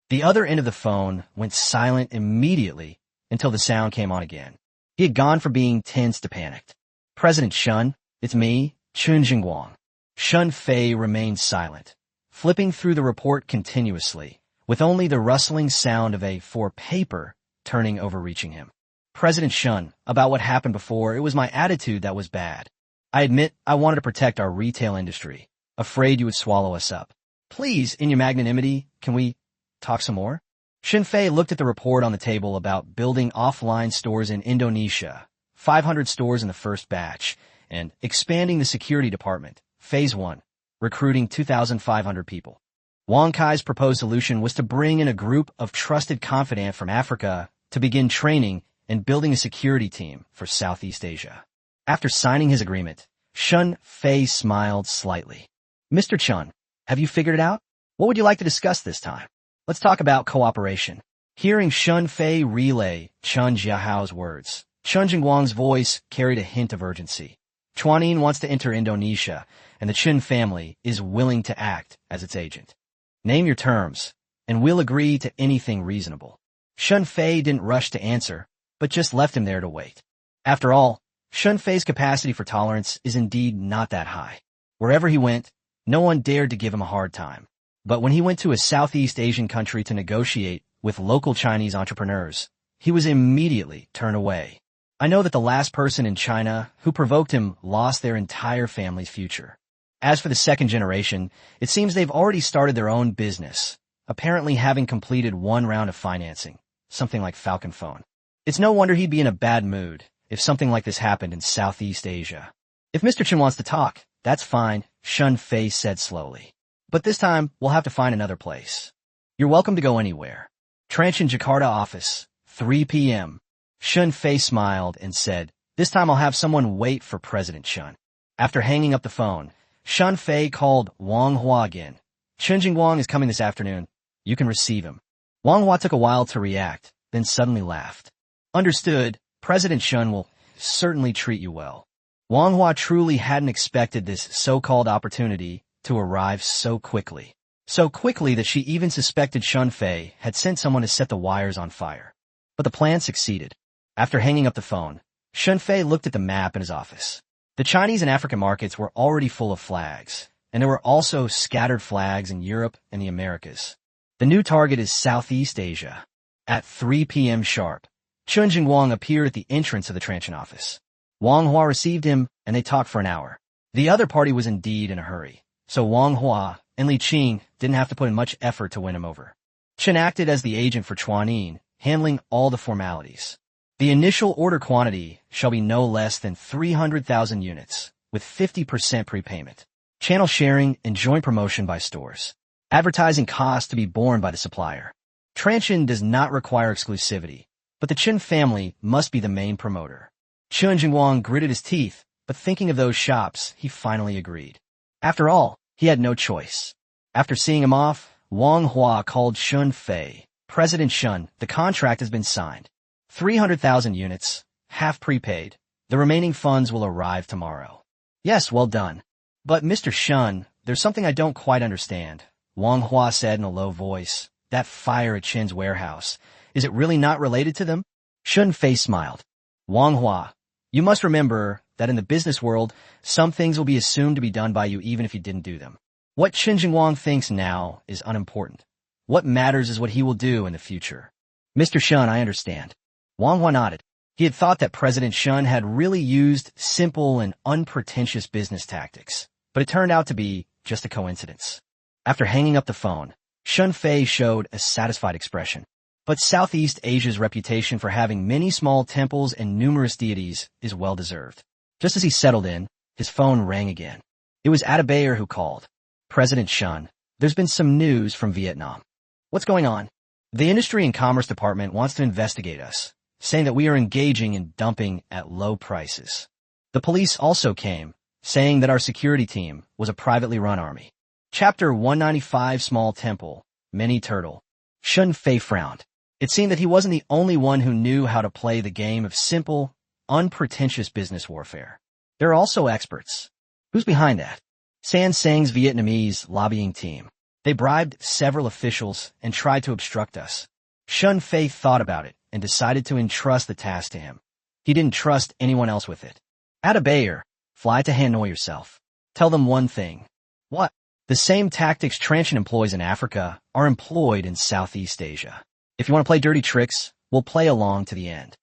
The other end of the phone went silent immediately until the sound came on again. He had gone from being tense to panicked. President Shun, it's me, Chun Jingguang. Shun Fei remained silent, flipping through the report continuously, with only the rustling sound of a for paper turning over reaching him. President Shun, about what happened before, it was my attitude that was bad. I admit I wanted to protect our retail industry, afraid you would swallow us up. Please, in your magnanimity, can we talk some more? Shin Fei looked at the report on the table about building offline stores in Indonesia, 500 stores in the first batch, and expanding the security department, Phase 1, recruiting 2,500 people. Wang Kai's proposed solution was to bring in a group of trusted confidants from Africa to begin training and building a security team for Southeast Asia. After signing his agreement, Shun Fei smiled slightly. Mr. Chun, have you figured it out? What would you like to discuss this time? Let's talk about cooperation. Hearing Shun Fei relay Chun Jiahao's words, Chun Jingguang's voice carried a hint of urgency. Chuanin wants to enter Indonesia, and the Chun family is willing to act as its agent. Name your terms, and we'll agree to anything reasonable. Shun Fei didn't rush to answer, but just left him there to wait. After all, Shun Fei's capacity for tolerance is indeed not that high. Wherever he went, no one dared to give him a hard time. But when he went to a Southeast Asian country to negotiate with local Chinese entrepreneurs, he was immediately turned away. I know that the last person in China who provoked him lost their entire family's future. As for the second generation, it seems they've already started their own business, apparently having completed one round of financing, something like Falcon Phone. It's no wonder he'd be in a bad mood if something like this happened in Southeast Asia. If Mr. Chen wants to talk, that's fine, Shun Fei said slowly. But this time, we'll have to find another place. You're welcome to go anywhere. Transsion Jakarta office, 3 p.m. Shun Fei smiled and said, this time I'll have someone wait for President Shun. After hanging up the phone, Shun Fei called Wang Hua again. Chun Jingguang is coming this afternoon. You can receive him. Wang Hua took a while to react, then suddenly laughed. Understood, President Shun will certainly treat you well. Wang Hua truly hadn't expected this so-called opportunity to arrive so quickly. So quickly that she even suspected Shun Fei had sent someone to set the wires on fire. But the plan succeeded. After hanging up the phone, Shun Fei looked at the map in his office. The Chinese and African markets were already full of flags, and there were also scattered flags in Europe and the Americas. The new target is Southeast Asia. At 3 p.m. sharp, Chun Jingguang appeared at the entrance of the Transsion office. Wang Hua received him, and they talked for an hour. The other party was indeed in a hurry, so Wang Hua and Li Qing didn't have to put in much effort to win him over. Chen acted as the agent for Chuanin, handling all the formalities. The initial order quantity shall be no less than 300,000 units, with 50% prepayment. Channel sharing and joint promotion by stores. Advertising costs to be borne by the supplier. Transsion does not require exclusivity, but the Chen family must be the main promoter. Chun Jingguang gritted his teeth, but thinking of those shops, he finally agreed. After all, he had no choice. After seeing him off, Wang Hua called Shun Fei. President Shun, the contract has been signed. 300,000 units, half prepaid. The remaining funds will arrive tomorrow. Yes, well done. But Mr. Shun, there's something I don't quite understand, Manhwa said in a low voice. That fire at Chin's warehouse. Is it really not related to them? Shun Fei smiled. Manhwa, you must remember that in the business world, some things will be assumed to be done by you even if you didn't do them. What Qin Jingwang thinks now is unimportant. What matters is what he will do in the future. Mr. Shun, I understand. Wang Hua nodded. He had thought that President Shun had really used simple and unpretentious business tactics, but it turned out to be just a coincidence. After hanging up the phone, Shun Fei showed a satisfied expression. But Southeast Asia's reputation for having many small temples and numerous deities is well-deserved. Just as he settled in, his phone rang again. It was Adebayor who called. President Shun, there's been some news from Vietnam. What's going on? The Industry and Commerce Department wants to investigate us, saying that we are engaging in dumping at low prices. The police also came, saying that our security team was a privately run army. Chapter 195 Small Temple, Mini Turtle. Shun Fei frowned. It seemed that he wasn't the only one who knew how to play the game of simple, unpretentious business warfare. There are also experts. Who's behind that? San Sang's Vietnamese lobbying team. They bribed several officials and tried to obstruct us. Shun Fei thought about it and decided to entrust the task to him. He didn't trust anyone else with it. Adebayor, fly to Hanoi yourself. Tell them one thing. What? The same tactics Transsion employs in Africa are employed in Southeast Asia. If you want to play dirty tricks, we'll play along to the end.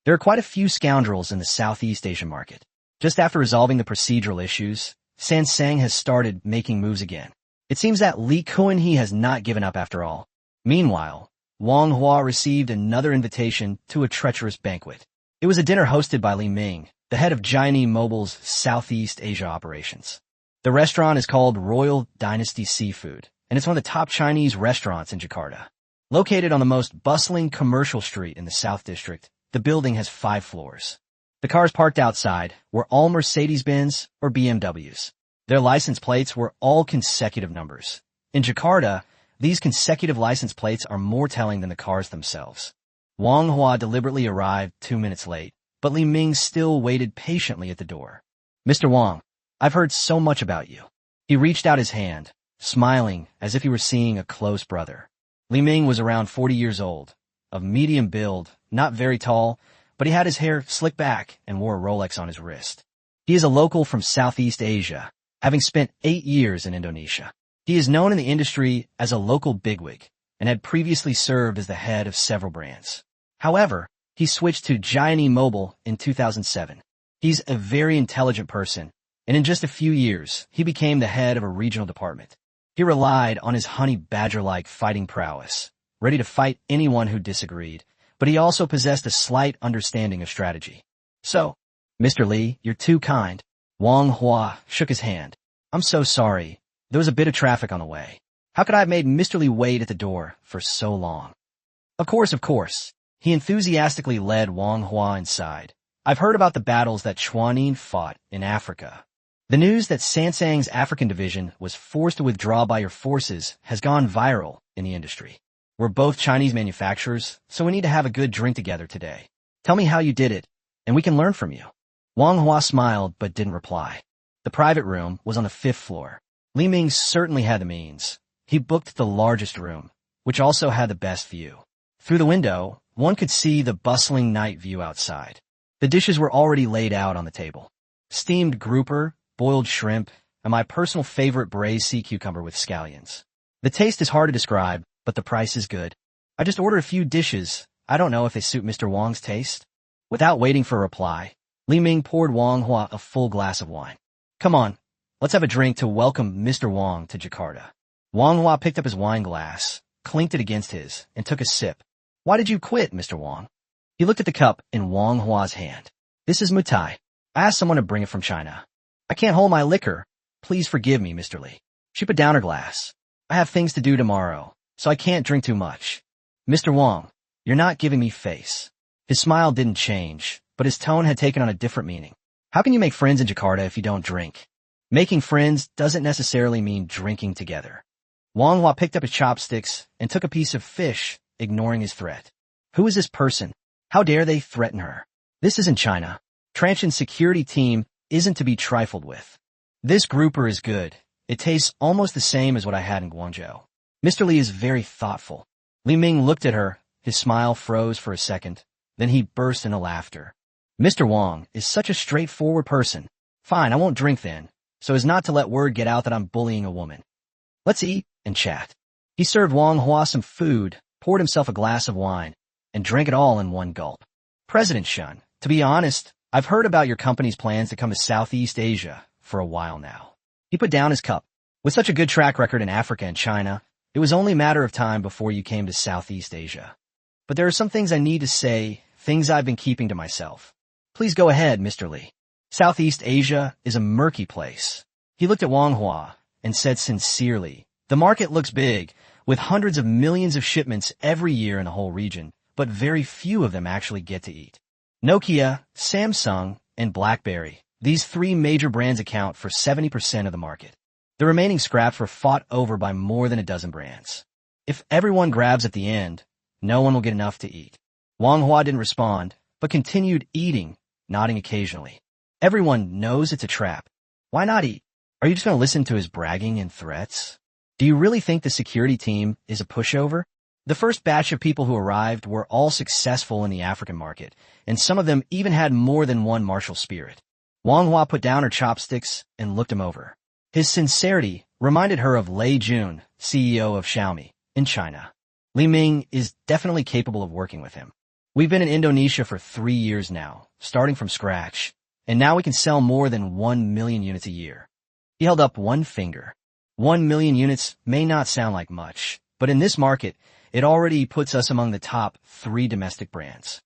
There are quite a few scoundrels in the Southeast Asian market. Just after resolving the procedural issues, San Sang has started making moves again. It seems that Li Kuan-hee has not given up after all. Meanwhile, Wang Hua received another invitation to a treacherous banquet. It was a dinner hosted by Li Ming, the head of Jiani Mobile's Southeast Asia operations. The restaurant is called Royal Dynasty Seafood, and it's one of the top Chinese restaurants in Jakarta. Located on the most bustling commercial street in the South District, the building has 5 floors. The cars parked outside were all Mercedes-Benz or BMWs. Their license plates were all consecutive numbers. In Jakarta, these consecutive license plates are more telling than the cars themselves. Wang Hua deliberately arrived 2 minutes late, but Li Ming still waited patiently at the door. Mr. Wang, I've heard so much about you. He reached out his hand, smiling as if he were seeing a close brother. Li Ming was around 40 years old, of medium build, not very tall, but he had his hair slicked back and wore a Rolex on his wrist. He is a local from Southeast Asia, having spent 8 years in Indonesia. He is known in the industry as a local bigwig and had previously served as the head of several brands. However, he switched to Jiani Mobile in 2007. He's a very intelligent person, and in just a few years, he became the head of a regional department. He relied on his honey badger-like fighting prowess, ready to fight anyone who disagreed, but he also possessed a slight understanding of strategy. So, Mr. Li, you're too kind. Wang Hua shook his hand. I'm so sorry. There was a bit of traffic on the way. How could I have made Mr. Li wait at the door for so long? Of course. He enthusiastically led Wang Hua inside. I've heard about the battles that Chuanin fought in Africa. The news that Sansang's African division was forced to withdraw by your forces has gone viral in the industry. We're both Chinese manufacturers, so we need to have a good drink together today. Tell me how you did it, and we can learn from you. Wang Hua smiled but didn't reply. The private room was on the 5th floor. Li Ming certainly had the means. He booked the largest room, which also had the best view. Through the window, one could see the bustling night view outside. The dishes were already laid out on the table. Steamed grouper, boiled shrimp, and my personal favorite braised sea cucumber with scallions. The taste is hard to describe, but the price is good. I just ordered a few dishes. I don't know if they suit Mr. Wang's taste. Without waiting for a reply, Li Ming poured Wang Hua a full glass of wine. Come on, let's have a drink to welcome Mr. Wang to Jakarta. Wang Hua picked up his wine glass, clinked it against his, and took a sip. Why did you quit, Mr. Wang? He looked at the cup in Wang Hua's hand. This is Mutai. I asked someone to bring it from China. I can't hold my liquor. Please forgive me, Mr. Li. She put down her glass. I have things to do tomorrow, so I can't drink too much. Mr. Wang, you're not giving me face. His smile didn't change, but his tone had taken on a different meaning. How can you make friends in Jakarta if you don't drink? Making friends doesn't necessarily mean drinking together. Wang Hua picked up his chopsticks and took a piece of fish, ignoring his threat. Who is this person? How dare they threaten her? This isn't China. Transsion's security team isn't to be trifled with. This grouper is good. It tastes almost the same as what I had in Guangzhou. Mr. Li is very thoughtful. Li Ming looked at her. His smile froze for a second. Then he burst into laughter. Mr. Wang is such a straightforward person. Fine, I won't drink then, so as not to let word get out that I'm bullying a woman. Let's eat and chat. He served Wang Hua some food, poured himself a glass of wine, and drank it all in one gulp. President Shun, to be honest, I've heard about your company's plans to come to Southeast Asia for a while now. He put down his cup. With such a good track record in Africa and China, it was only a matter of time before you came to Southeast Asia. But there are some things I need to say, things I've been keeping to myself. Please go ahead, Mr. Li. Southeast Asia is a murky place. He looked at Wang Hua and said sincerely, the market looks big, with hundreds of millions of shipments every year in the whole region, but very few of them actually get to eat. Nokia, Samsung, and BlackBerry, these three major brands account for 70% of the market. The remaining scraps were fought over by more than a dozen brands. If everyone grabs at the end, no one will get enough to eat. Wang Hua didn't respond, but continued eating, nodding occasionally. Everyone knows it's a trap. Why not eat? Are you just going to listen to his bragging and threats? Do you really think the security team is a pushover? The first batch of people who arrived were all successful in the African market, and some of them even had more than one martial spirit. Wang Hua put down her chopsticks and looked him over. His sincerity reminded her of Lei Jun, CEO of Xiaomi, in China. Li Ming is definitely capable of working with him. We've been in Indonesia for 3 years now, starting from scratch, and now we can sell more than 1 million units a year. He held up one finger. 1 million units may not sound like much, but in this market, it already puts us among the top 3 domestic brands.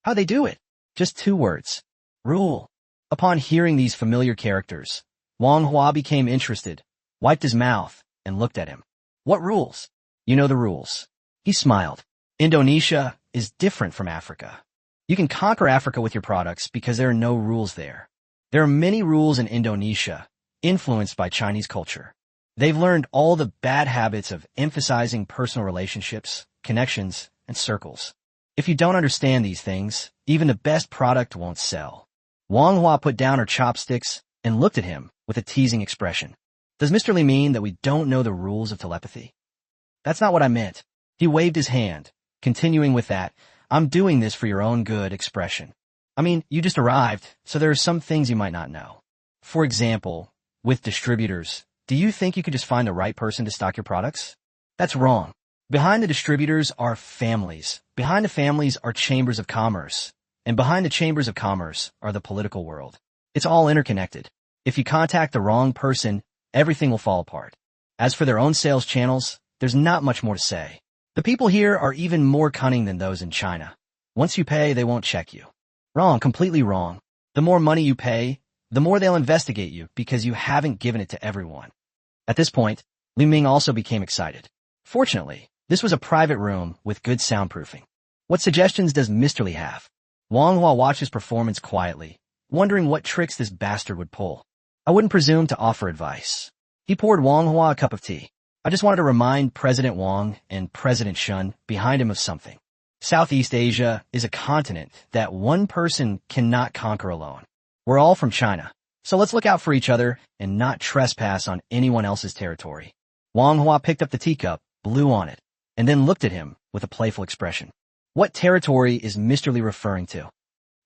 How'd they do it? Just 2 words. Rule. Upon hearing these familiar characters, Wang Hua became interested, wiped his mouth, and looked at him. What rules? You know the rules. He smiled. Indonesia is different from Africa. You can conquer Africa with your products because there are no rules there. There are many rules in Indonesia, influenced by Chinese culture. They've learned all the bad habits of emphasizing personal relationships, connections, and circles. If you don't understand these things, even the best product won't sell. Wang Hua put down her chopsticks and looked at him with a teasing expression. Does Mr. Li mean that we don't know the rules of telepathy? That's not what I meant. He waved his hand, continuing with that, I'm doing this for your own good expression. I mean, you just arrived, so there are some things you might not know. For example, with distributors, do you think you could just find the right person to stock your products? That's wrong. Behind the distributors are families. Behind the families are chambers of commerce. And behind the chambers of commerce are the political world. It's all interconnected. If you contact the wrong person, everything will fall apart. As for their own sales channels, there's not much more to say. The people here are even more cunning than those in China. Once you pay, they won't check you. Wrong, completely wrong. The more money you pay, the more they'll investigate you because you haven't given it to everyone. At this point, Li Ming also became excited. Fortunately, this was a private room with good soundproofing. What suggestions does Mr. Li have? Wang Hua watched his performance quietly, wondering what tricks this bastard would pull. I wouldn't presume to offer advice. He poured Wang Hua a cup of tea. I just wanted to remind President Wang and President Shun behind him of something. Southeast Asia is a continent that one person cannot conquer alone. We're all from China, so let's look out for each other and not trespass on anyone else's territory. Wang Hua picked up the teacup, blew on it, and then looked at him with a playful expression. What territory is Mr. Li referring to?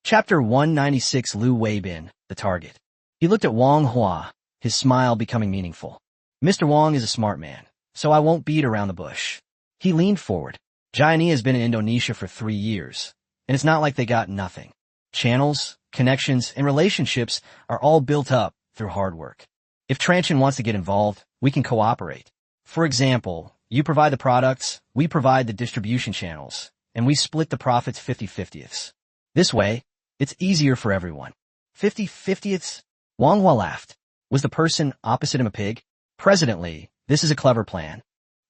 Chapter 196 Lu Weibin, the target. He looked at Wang Hua, his smile becoming meaningful. Mr. Wang is a smart man, so I won't beat around the bush. He leaned forward. Gianni has been in Indonesia for 3 years, and it's not like they got nothing. Channels, connections, and relationships are all built up through hard work. If Transsion wants to get involved, we can cooperate. For example, you provide the products, we provide the distribution channels, and we split the profits 50/50ths. This way, it's easier for everyone. 50/50ths? Wang Hua laughed. Was the person opposite him a pig? President Li, this is a clever plan.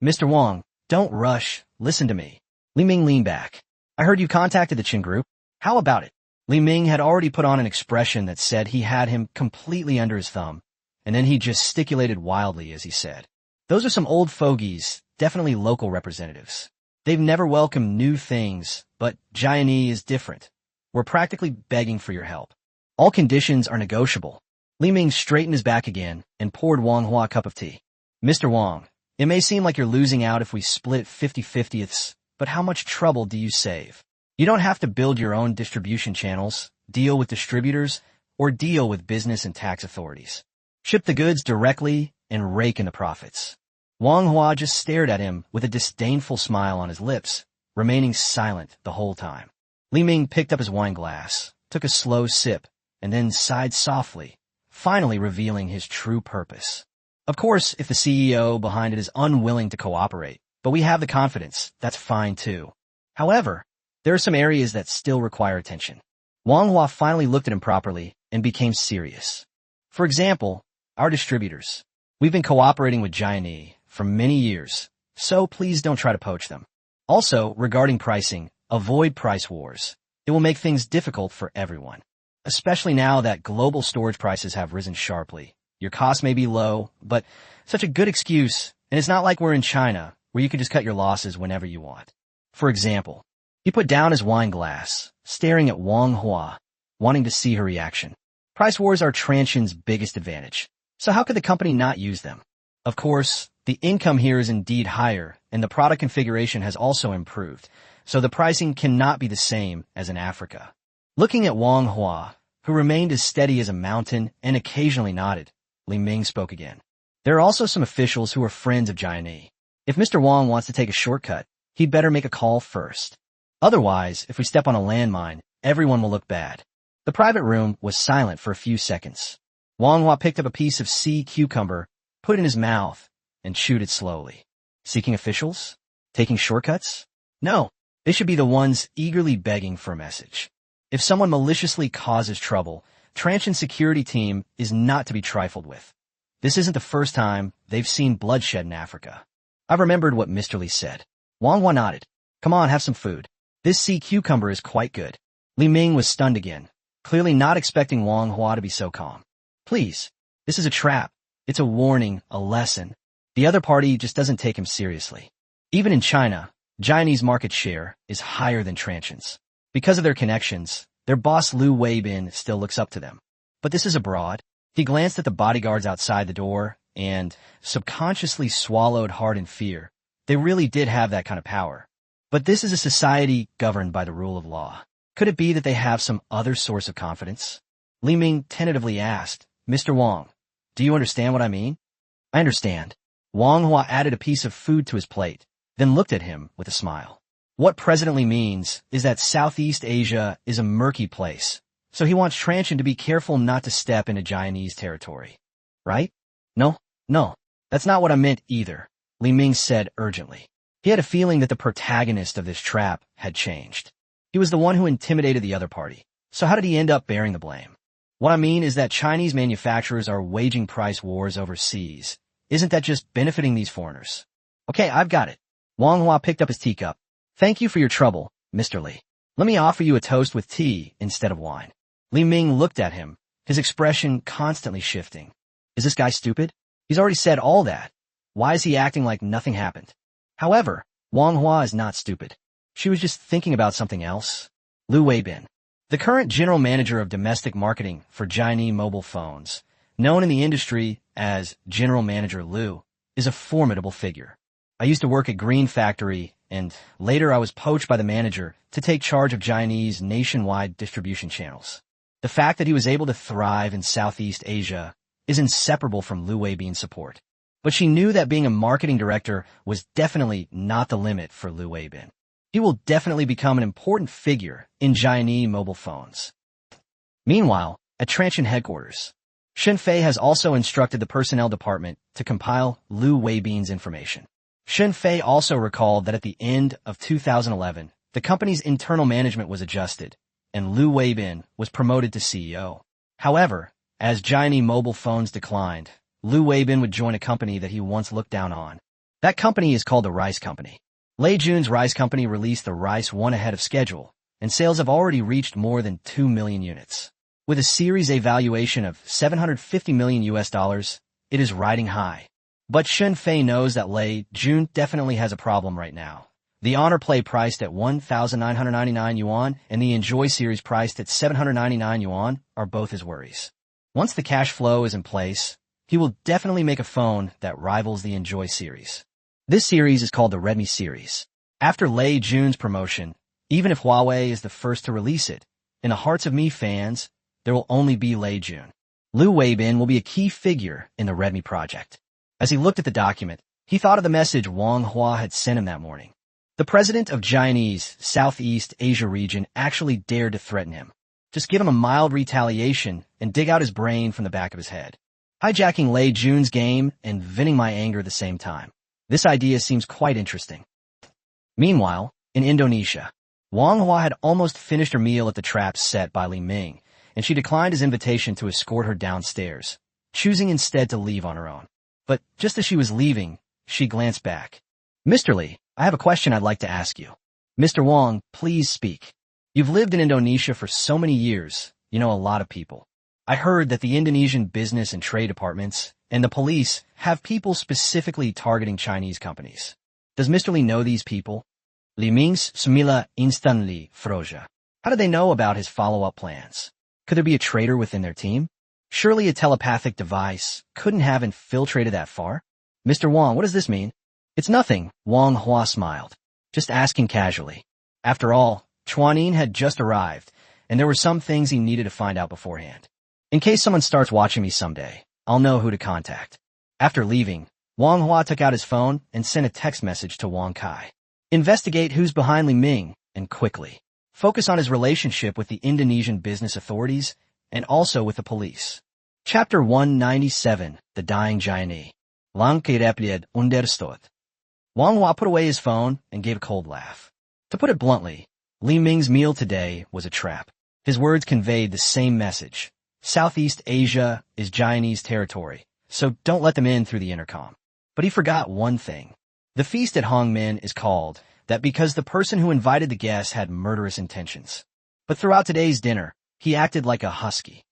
Mr. Wang, don't rush, listen to me. Li Ming leaned back. I heard you contacted the Qin group. How about it? Li Ming had already put on an expression that said he had him completely under his thumb, and then he gesticulated wildly as he said, those are some old fogies, definitely local representatives. They've never welcomed new things, but Gianni is different. We're practically begging for your help. All conditions are negotiable. Li Ming straightened his back again and poured Wang Hua a cup of tea. Mr. Wang, it may seem like you're losing out if we split 50/50ths, but how much trouble do you save? You don't have to build your own distribution channels, deal with distributors, or deal with business and tax authorities. Ship the goods directly and rake in the profits. Wang Hua just stared at him with a disdainful smile on his lips, remaining silent the whole time. Li Ming picked up his wine glass, took a slow sip, and then sighed softly, finally revealing his true purpose. Of course, if the CEO behind it is unwilling to cooperate, but we have the confidence, that's fine too. However, there are some areas that still require attention. Wang Hua finally looked at him properly and became serious. For example, our distributors. We've been cooperating with Giant for many years, so please don't try to poach them. Also, regarding pricing, avoid price wars. It will make things difficult for everyone. Especially now that global storage prices have risen sharply. Your costs may be low, but such a good excuse, and it's not like we're in China, where you can just cut your losses whenever you want. For example, he put down his wine glass, staring at Wang Hua, wanting to see her reaction. Price wars are Transsion's biggest advantage, so how could the company not use them? Of course, the income here is indeed higher, and the product configuration has also improved, so the pricing cannot be the same as in Africa. Looking at Wang Hua, who remained as steady as a mountain and occasionally nodded, Li Ming spoke again. There are also some officials who are friends of Giant. If Mr. Wang wants to take a shortcut, he'd better make a call first. Otherwise, if we step on a landmine, everyone will look bad. The private room was silent for a few seconds. Wang Hua picked up a piece of sea cucumber, put it in his mouth, and chewed it slowly. Seeking officials? Taking shortcuts? No, they should be the ones eagerly begging for a message. If someone maliciously causes trouble, Transsion's security team is not to be trifled with. This isn't the first time they've seen bloodshed in Africa. I've remembered what Mr. Li said. Wang Hua nodded. Come on, have some food. This sea cucumber is quite good. Li Ming was stunned again, clearly not expecting Wang Hua to be so calm. Please, this is a trap. It's a warning, a lesson. The other party just doesn't take him seriously. Even in China, Giant's market share is higher than Transsion's. Because of their connections, their boss Lu Weibin still looks up to them. But this is abroad. He glanced at the bodyguards outside the door and subconsciously swallowed hard in fear. They really did have that kind of power. But this is a society governed by the rule of law. Could it be that they have some other source of confidence? Li Ming tentatively asked, Mr. Wang, do you understand what I mean? I understand. Wang Hua added a piece of food to his plate, then looked at him with a smile. What President Li means is that Southeast Asia is a murky place, so he wants Transsion to be careful not to step into Giantese territory. Right? No, that's not what I meant either, Li Ming said urgently. He had a feeling that the protagonist of this trap had changed. He was the one who intimidated the other party, so how did he end up bearing the blame? What I mean is that Chinese manufacturers are waging price wars overseas. Isn't that just benefiting these foreigners? Okay, I've got it. Wang Hua picked up his teacup. Thank you for your trouble, Mr. Li. Let me offer you a toast with tea instead of wine. Li Ming looked at him, his expression constantly shifting. Is this guy stupid? He's already said all that. Why is he acting like nothing happened? However, Wang Hua is not stupid. She was just thinking about something else. Lu Weibin, the current general manager of domestic marketing for Giant mobile phones, known in the industry as General Manager Lu, is a formidable figure. I used to work at Green Factory, and later I was poached by the manager to take charge of Giantese nationwide distribution channels. The fact that he was able to thrive in Southeast Asia is inseparable from Lu Weibin's support. But she knew that being a marketing director was definitely not the limit for Lu Weibin. He will definitely become an important figure in Giant mobile phones. Meanwhile, at Transsion headquarters, Shen Fei has also instructed the personnel department to compile Lu Weibin's information. Shen Fei also recalled that at the end of 2011, the company's internal management was adjusted, and Lu Weibin was promoted to CEO. However, as Giant mobile phones declined, Lu Weibin would join a company that he once looked down on. That company is called the Rice Company. Lei Jun's Rice Company released the Rice 1 ahead of schedule, and sales have already reached more than 2 million units. With a Series A valuation of $750 million, it is riding high. But Shen Fei knows that Lei Jun definitely has a problem right now. The Honor Play priced at 1,999 yuan and the Enjoy series priced at 799 yuan are both his worries. Once the cash flow is in place, he will definitely make a phone that rivals the Enjoy series. This series is called the Redmi series. After Lei Jun's promotion, even if Huawei is the first to release it, in the hearts of Mi fans, there will only be Lei Jun. Liu Weibin will be a key figure in the Redmi project. As he looked at the document, he thought of the message Wang Hua had sent him that morning. The president of Chinese Southeast Asia region actually dared to threaten him. Just give him a mild retaliation and dig out his brain from the back of his head. Hijacking Lei Jun's game and venting my anger at the same time. This idea seems quite interesting. Meanwhile, in Indonesia, Wang Hua had almost finished her meal at the trap set by Li Ming, and she declined his invitation to escort her downstairs, choosing instead to leave on her own. But just as she was leaving, she glanced back. "Mr. Li, I have a question I'd like to ask you." "Mr. Wang, please speak. You've lived in Indonesia for so many years, you know a lot of people. I heard that the Indonesian business and trade departments and the police have people specifically targeting Chinese companies. Does Mr. Li know these people?" Li Ming's Smila instantly froze. How did they know about his follow-up plans? Could there be a traitor within their team? Surely a telepathic device couldn't have infiltrated that far. "Mr. Wang, what does this mean?" "It's nothing," Wang Hua smiled. "Just asking casually." After all, Chuanin had just arrived, and there were some things he needed to find out beforehand. In case someone starts watching me someday, I'll know who to contact. After leaving, Wang Hua took out his phone and sent a text message to Wang Kai. Investigate who's behind Li Ming, and quickly. Focus on his relationship with the Indonesian business authorities and also with the police. Chapter 197, The Dying Chinese. Langkirepljed understood. Wang Hua put away his phone and gave a cold laugh. To put it bluntly, Li Ming's meal today was a trap. His words conveyed the same message. Southeast Asia is Chinese territory, so don't let them in through the intercom. But he forgot one thing. The feast at Hongmen is called that because the person who invited the guests had murderous intentions. But throughout today's dinner, he acted like a husky.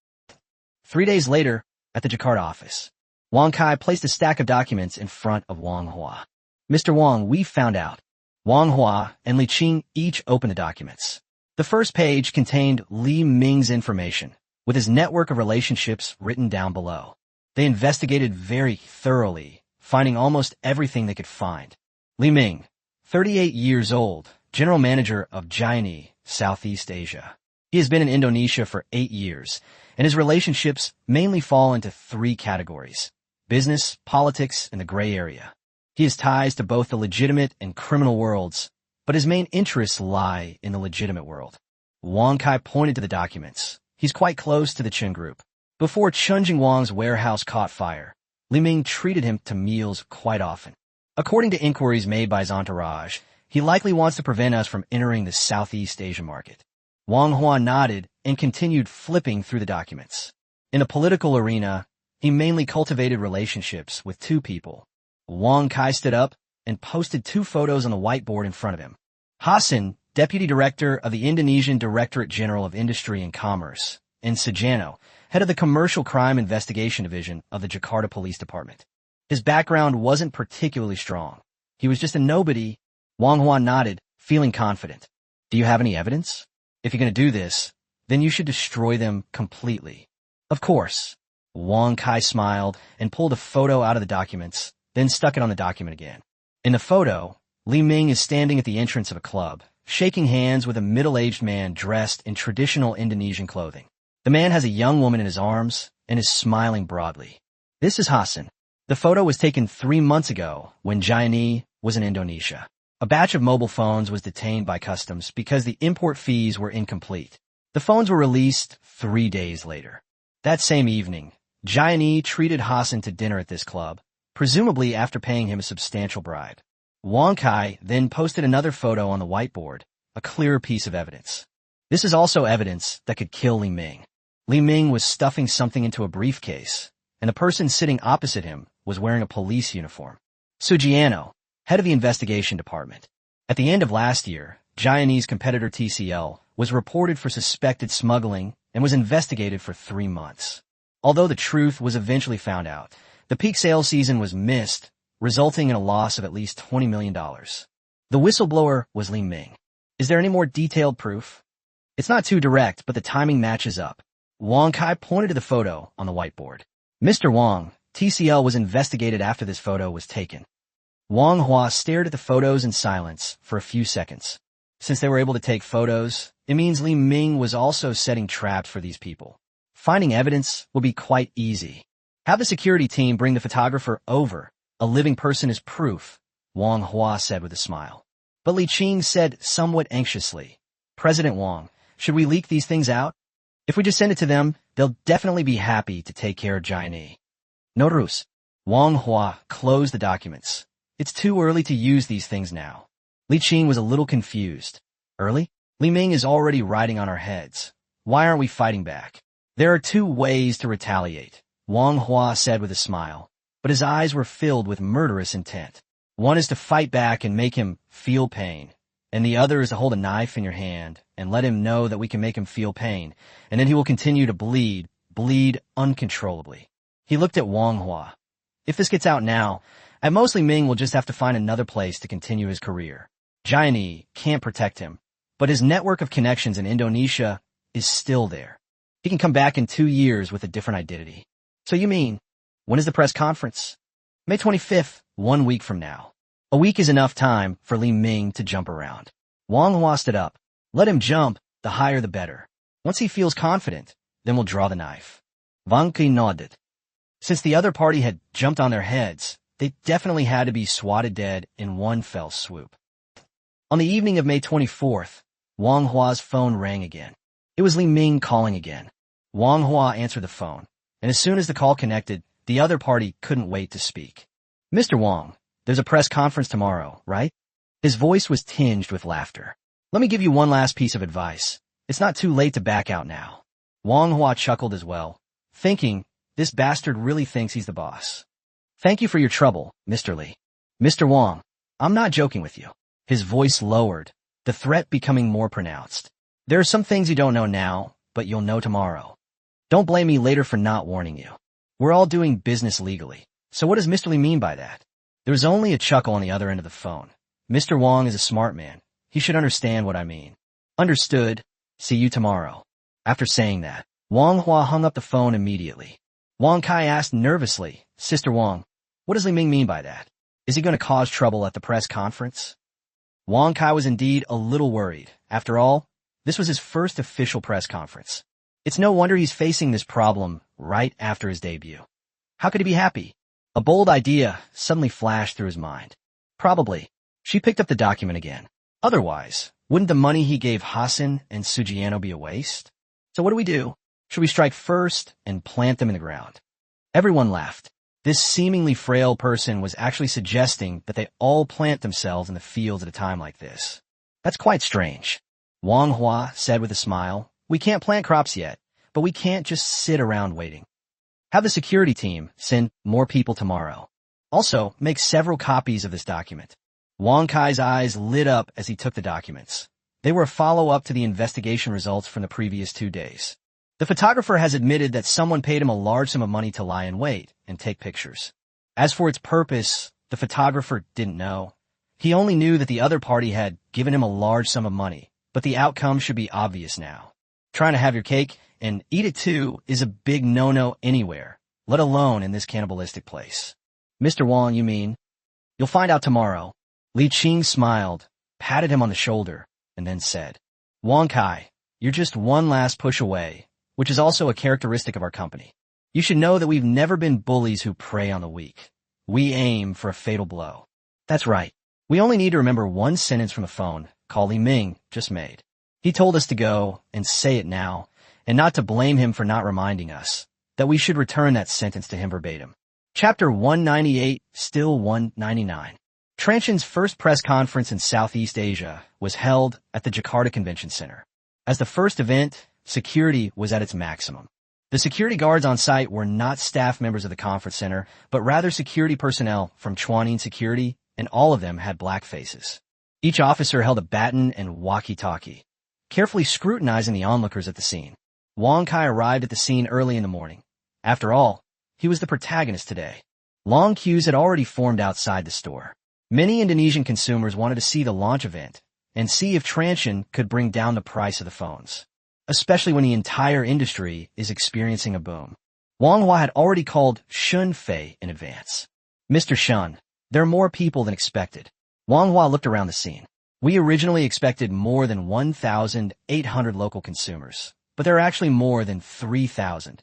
3 days later, at the Jakarta office, Wang Kai placed a stack of documents in front of Wang Hua. "Mr. Wang, we found out." Wang Hua and Li Qing each opened the documents. The first page contained Li Ming's information, with his network of relationships written down below. They investigated very thoroughly, finding almost everything they could find. Li Ming, 38 years old, general manager of Chinese Southeast Asia. He has been in Indonesia for 8 years, and his relationships mainly fall into 3 categories: business, politics, and the gray area. He has ties to both the legitimate and criminal worlds, but his main interests lie in the legitimate world. Wang Kai pointed to the documents. He's quite close to the Chen group. Before Chen Jingwang's warehouse caught fire, Li Ming treated him to meals quite often. According to inquiries made by his entourage, he likely wants to prevent us from entering the Southeast Asia market. Wang Hua nodded and continued flipping through the documents. In the political arena, he mainly cultivated relationships with 2 people. Wang Kai stood up and posted 2 photos on the whiteboard in front of him. Hassan, Deputy Director of the Indonesian Directorate General of Industry and Commerce, and Sujano, head of the Commercial Crime Investigation Division of the Jakarta Police Department. His background wasn't particularly strong. He was just a nobody. Wang Hua nodded, feeling confident. "Do you have any evidence? If you're going to do this, then you should destroy them completely." "Of course." Wang Kai smiled and pulled a photo out of the documents, then stuck it on the document again. In the photo, Li Ming is standing at the entrance of a club, shaking hands with a middle-aged man dressed in traditional Indonesian clothing. The man has a young woman in his arms and is smiling broadly. This is Hassan. The photo was taken 3 months ago when Jaini was in Indonesia. A batch of mobile phones was detained by customs because the import fees were incomplete. The phones were released 3 days later. That same evening, Jaini treated Hassan to dinner at this club, presumably after paying him a substantial bribe. Wang Kai then posted another photo on the whiteboard, a clearer piece of evidence. This is also evidence that could kill Li Ming. Li Ming was stuffing something into a briefcase, and the person sitting opposite him was wearing a police uniform. Sugiano, head of the investigation department. At the end of last year, Jaini's competitor TCL was reported for suspected smuggling and was investigated for 3 months. Although the truth was eventually found out, the peak sales season was missed, resulting in a loss of at least $20 million. The whistleblower was Li Ming. Is there any more detailed proof? It's not too direct, but the timing matches up. Wang Kai pointed to the photo on the whiteboard. Mr. Wang, TCL was investigated after this photo was taken. Wang Hua stared at the photos in silence for a few seconds. Since they were able to take photos, it means Li Ming was also setting traps for these people. Finding evidence will be quite easy. Have the security team bring the photographer over. A living person is proof, Wang Hua said with a smile. But Li Qing said somewhat anxiously, President Wang, should we leak these things out? If we just send it to them, they'll definitely be happy to take care of Jiani. No ruse. Wang Hua closed the documents. It's too early to use these things now. Li Qing was a little confused. Early? Li Ming is already riding on our heads. Why aren't we fighting back? There are two ways to retaliate, Wang Hua said with a smile, but his eyes were filled with murderous intent. One is to fight back and make him feel pain, and the other is to hold a knife in your hand and let him know that we can make him feel pain, and then he will continue to bleed uncontrollably. He looked at Wang Hua. If this gets out now, at most Li Ming will just have to find another place to continue his career. Jiani can't protect him, but his network of connections in Indonesia is still there. He can come back in 2 years with a different identity. So you mean, when is the press conference? May 25th, 1 week from now. A week is enough time for Li Ming to jump around. Wang Hua stood up. Let him jump, the higher the better. Once he feels confident, then we'll draw the knife. Wang Kai nodded. Since the other party had jumped on their heads, they definitely had to be swatted dead in one fell swoop. On the evening of May 24th, Wang Hua's phone rang again. It was Li Ming calling again. Wang Hua answered the phone, and as soon as the call connected, the other party couldn't wait to speak. Mr. Wang, there's a press conference tomorrow, right? His voice was tinged with laughter. Let me give you one last piece of advice. It's not too late to back out now. Wang Hua chuckled as well, thinking, this bastard really thinks he's the boss. Thank you for your trouble, Mr. Li. Mr. Wang, I'm not joking with you. His voice lowered, the threat becoming more pronounced. There are some things you don't know now, but you'll know tomorrow. Don't blame me later for not warning you. We're all doing business legally. So what does Mr. Li mean by that? There was only a chuckle on the other end of the phone. Mr. Wang is a smart man. He should understand what I mean. Understood. See you tomorrow. After saying that, Wang Hua hung up the phone immediately. Wang Kai asked nervously, Sister Wang, what does Li Ming mean by that? Is he going to cause trouble at the press conference? Wang Kai was indeed a little worried. After all, this was his first official press conference. It's no wonder he's facing this problem right after his debut. How could he be happy? A bold idea suddenly flashed through his mind. Probably. She picked up the document again. Otherwise, wouldn't the money he gave Hassan and Sugiano be a waste? So what do? Should we strike first and plant them in the ground? Everyone laughed. This seemingly frail person was actually suggesting that they all plant themselves in the fields at a time like this. That's quite strange. Wang Hua said with a smile, we can't plant crops yet, but we can't just sit around waiting. Have the security team send more people tomorrow. Also, make several copies of this document. Wang Kai's eyes lit up as he took the documents. They were a follow-up to the investigation results from the previous 2 days. The photographer has admitted that someone paid him a large sum of money to lie in wait and take pictures. As for its purpose, the photographer didn't know. He only knew that the other party had given him a large sum of money, but the outcome should be obvious now. Trying to have your cake and eat it too is a big no-no anywhere, let alone in this cannibalistic place. Mr. Wang, you mean? You'll find out tomorrow. Li Qing smiled, patted him on the shoulder, and then said, Wang Kai, you're just one last push away, which is also a characteristic of our company. You should know that we've never been bullies who prey on the weak. We aim for a fatal blow. That's right. We only need to remember one sentence from the phone call Li Ming just made. He told us to go and say it now, and not to blame him for not reminding us that we should return that sentence to him verbatim. Chapter 198, still 199. Transsion's first press conference in Southeast Asia was held at the Jakarta Convention Center. As the first event, security was at its maximum. The security guards on site were not staff members of the conference center, but rather security personnel from Chuanin Security, and all of them had black faces. Each officer held a baton and walkie-talkie, carefully scrutinizing the onlookers at the scene. Wang Kai arrived at the scene early in the morning. After all, he was the protagonist today. Long queues had already formed outside the store. Many Indonesian consumers wanted to see the launch event and see if Transsion could bring down the price of the phones. especially when the entire industry is experiencing a boom. Manhwa had already called Shun Fei in advance. Mr. Shun, there are more people than expected. Manhwa looked around the scene. We originally expected more than 1,800 local consumers, but there are actually more than 3,000.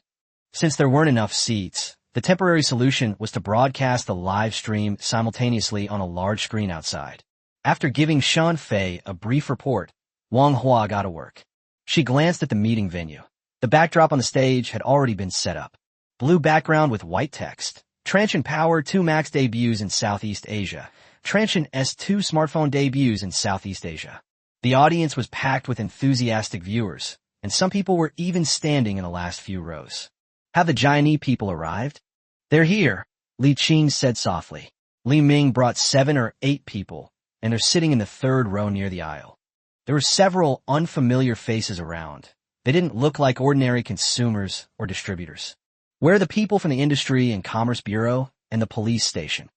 Since there weren't enough seats, the temporary solution was to broadcast the live stream simultaneously on a large screen outside. After giving Shun Fei a brief report, Manhwa got to work. She glanced at the meeting venue. The backdrop on the stage had already been set up. Blue background with white text. Transsion Power 2 Max debuts in Southeast Asia. Transsion S2 smartphone debuts in Southeast Asia. The audience was packed with enthusiastic viewers, and some people were even standing in the last few rows. Have the Chinese people arrived? They're here, Li Qing said softly. Li Ming brought 7 or 8 people, and they're sitting in the third row near the aisle. There were several unfamiliar faces around. They didn't look like ordinary consumers or distributors. Where are the people from the Industry and Commerce Bureau and the police station?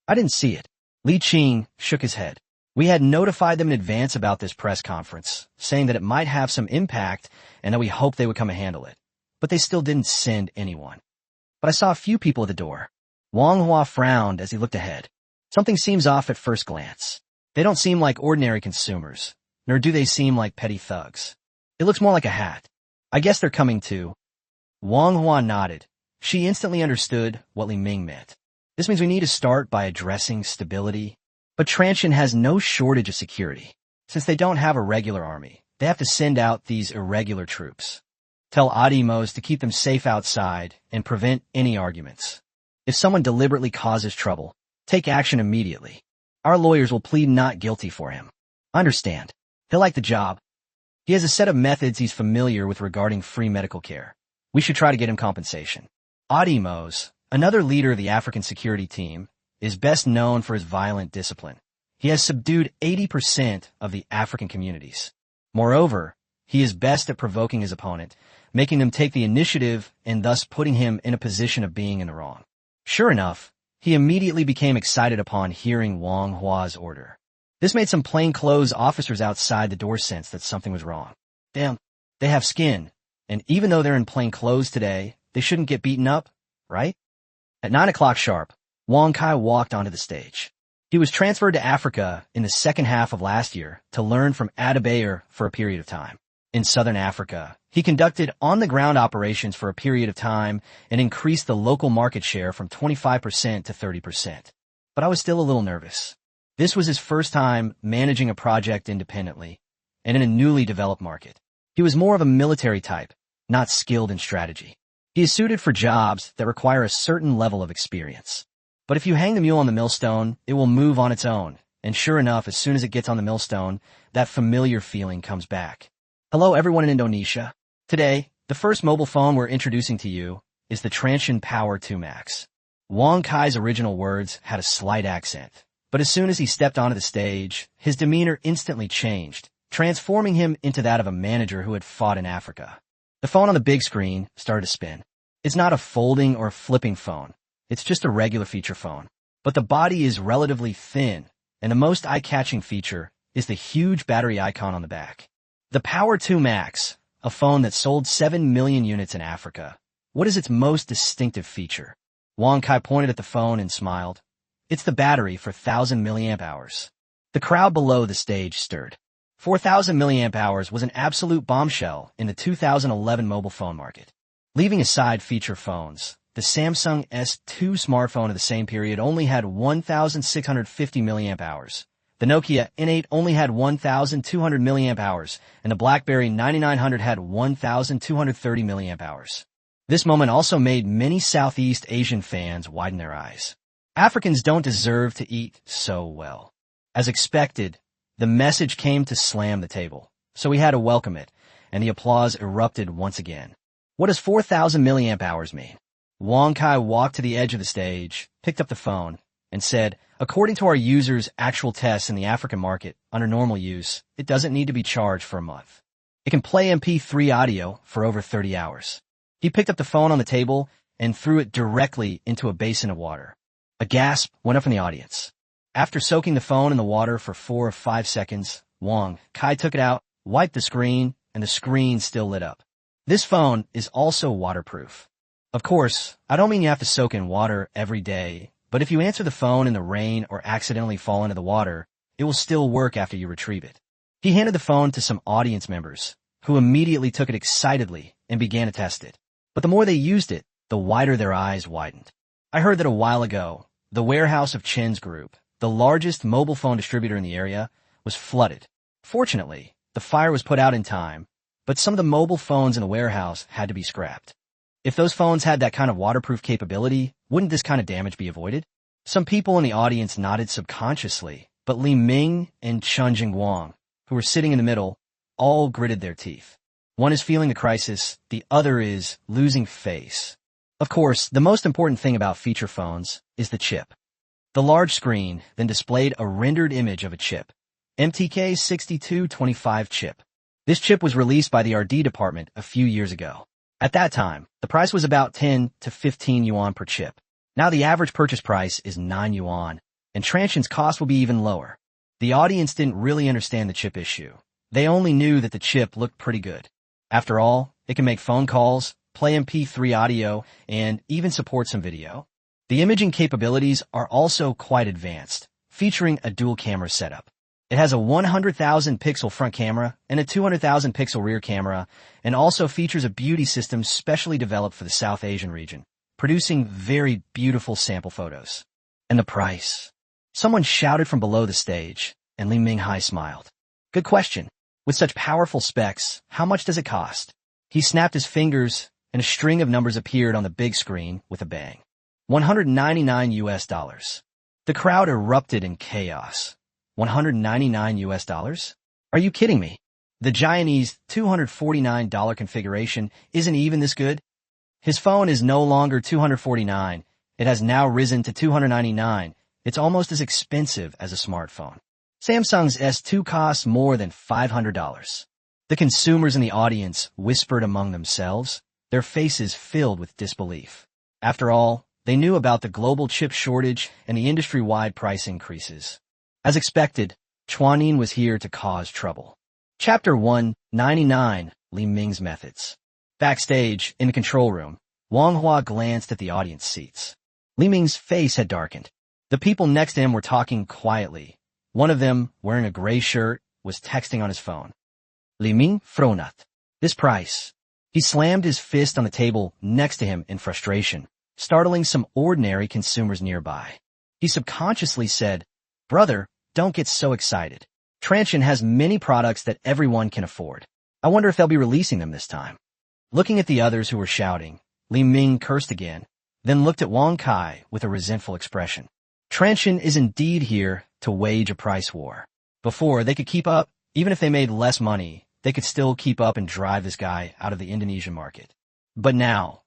I didn't see it. Li Qing shook his head. We had notified them in advance about this press conference, saying that it might have some impact and that we hoped they would come and handle it. But they still didn't send anyone. But I saw a few people at the door. Manhwa frowned as he looked ahead. Something seems off at first glance. They don't seem like ordinary consumers, nor do they seem like petty thugs. It looks more like a hat. I guess they're coming too. Manhwa nodded. She instantly understood what Li Ming meant. This means we need to start by addressing stability. But Transsion has no shortage of security. Since they don't have a regular army, they have to send out these irregular troops. Tell Adimos to keep them safe outside and prevent any arguments. If someone deliberately causes trouble, take action immediately. Our lawyers will plead not guilty for him. Understand. He'll like the job. He has a set of methods he's familiar with regarding free medical care. We should try to get him compensation. Adimos, another leader of the African security team, is best known for his violent discipline. He has subdued 80% of the African communities. Moreover, he is best at provoking his opponent, making them take the initiative and thus putting him in a position of being in the wrong. Sure enough, he immediately became excited upon hearing Wang Hua's order. This made some plainclothes officers outside the door sense that something was wrong. Damn, they have skin, and even though they're in plain clothes today, they shouldn't get beaten up, right? At 9 o'clock sharp, Wang Kai walked onto the stage. He was transferred to Africa in the second half of last year to learn from Adebayor for a period of time. In southern Africa, he conducted on-the-ground operations for a period of time and increased the local market share from 25% to 30%. But I was still a little nervous. This was his first time managing a project independently and in a newly developed market. He was more of a military type, not skilled in strategy. He is suited for jobs that require a certain level of experience. But if you hang the mule on the millstone, it will move on its own. And sure enough, as soon as it gets on the millstone, that familiar feeling comes back. Hello everyone in Indonesia. Today, the first mobile phone we're introducing to you is the Transsion Power 2 Max. Wang Kai's original words had a slight accent, but as soon as he stepped onto the stage, his demeanor instantly changed, transforming him into that of a manager who had fought in Africa. The phone on the big screen started to spin. It's not a folding or flipping phone. It's just a regular feature phone. But the body is relatively thin, and the most eye-catching feature is the huge battery icon on the back. The Power 2 Max, a phone that sold 7 million units in Africa. What is its most distinctive feature? Wang Kai pointed at the phone and smiled. It's the battery for 1,000 milliamp hours. The crowd below the stage stirred. 4,000 milliamp hours was an absolute bombshell in the 2011 mobile phone market. Leaving aside feature phones, the Samsung S2 smartphone of the same period only had 1,650 milliamp hours. The Nokia N8 only had 1,200 milliamp hours, and the BlackBerry 9900 had 1,230 milliamp hours. This moment also made many Southeast Asian fans widen their eyes. Africans don't deserve to eat so well. As expected, the message came to slam the table, so we had to welcome it, and the applause erupted once again. What does 4,000 milliamp hours mean? Wang Kai walked to the edge of the stage, picked up the phone, and said, according to our users' actual tests in the African market, under normal use, it doesn't need to be charged for a month. It can play MP3 audio for over 30 hours. He picked up the phone on the table and threw it directly into a basin of water. A gasp went up from the audience. After soaking the phone in the water for 4 or 5 seconds, Wang Kai took it out, wiped the screen, and the screen still lit up. This phone is also waterproof. Of course, I don't mean you have to soak in water every day, but if you answer the phone in the rain or accidentally fall into the water, it will still work after you retrieve it. He handed the phone to some audience members, who immediately took it excitedly and began to test it. But the more they used it, the wider their eyes widened. I heard that a while ago, the warehouse of Chen's Group, the largest mobile phone distributor in the area, was flooded. Fortunately, the fire was put out in time, but some of the mobile phones in the warehouse had to be scrapped. If those phones had that kind of waterproof capability, wouldn't this kind of damage be avoided? Some people in the audience nodded subconsciously, but Li Ming and Chen Jingguang, who were sitting in the middle, all gritted their teeth. One is feeling a crisis, the other is losing face. Of course, the most important thing about feature phones is the chip. The large screen then displayed a rendered image of a chip, MTK6225 chip. This chip was released by the R&D department a few years ago. At that time, the price was about 10 to 15 yuan per chip. Now the average purchase price is 9 yuan, and Transsion's cost will be even lower. The audience didn't really understand the chip issue. They only knew that the chip looked pretty good. After all, it can make phone calls, play MP3 audio, and even support some video. The imaging capabilities are also quite advanced, featuring a dual camera setup. It has a 100,000 pixel front camera and a 200,000 pixel rear camera, and also features a beauty system specially developed for the South Asian region, producing very beautiful sample photos. And the price? Someone shouted from below the stage, and Li Minghai smiled. Good question. With such powerful specs, how much does it cost? He snapped his fingers, and a string of numbers appeared on the big screen with a bang. $199. The crowd erupted in chaos. $199? Are you kidding me? The Chinese $249 configuration isn't even this good? His phone is no longer $249. It has now risen to $299. It's almost as expensive as a smartphone. Samsung's S2 costs more than $500. The consumers in the audience whispered among themselves, their faces filled with disbelief. After all, they knew about the global chip shortage and the industry-wide price increases. As expected, Chuanin was here to cause trouble. Chapter 199, Li Ming's Methods. Backstage, in the control room, Manhwa glanced at the audience seats. Li Ming's face had darkened. The people next to him were talking quietly. One of them, wearing a gray shirt, was texting on his phone. Li Ming Fronat. This price. He slammed his fist on the table next to him in frustration, startling some ordinary consumers nearby. He subconsciously said, "Brother, don't get so excited. Transsion has many products that everyone can afford. I wonder if they'll be releasing them this time." Looking at the others who were shouting, Li Ming cursed again, then looked at Wang Kai with a resentful expression. Transsion is indeed here to wage a price war. Before, they could keep up. Even if they made less money, they could still keep up and drive this guy out of the Indonesian market. But now,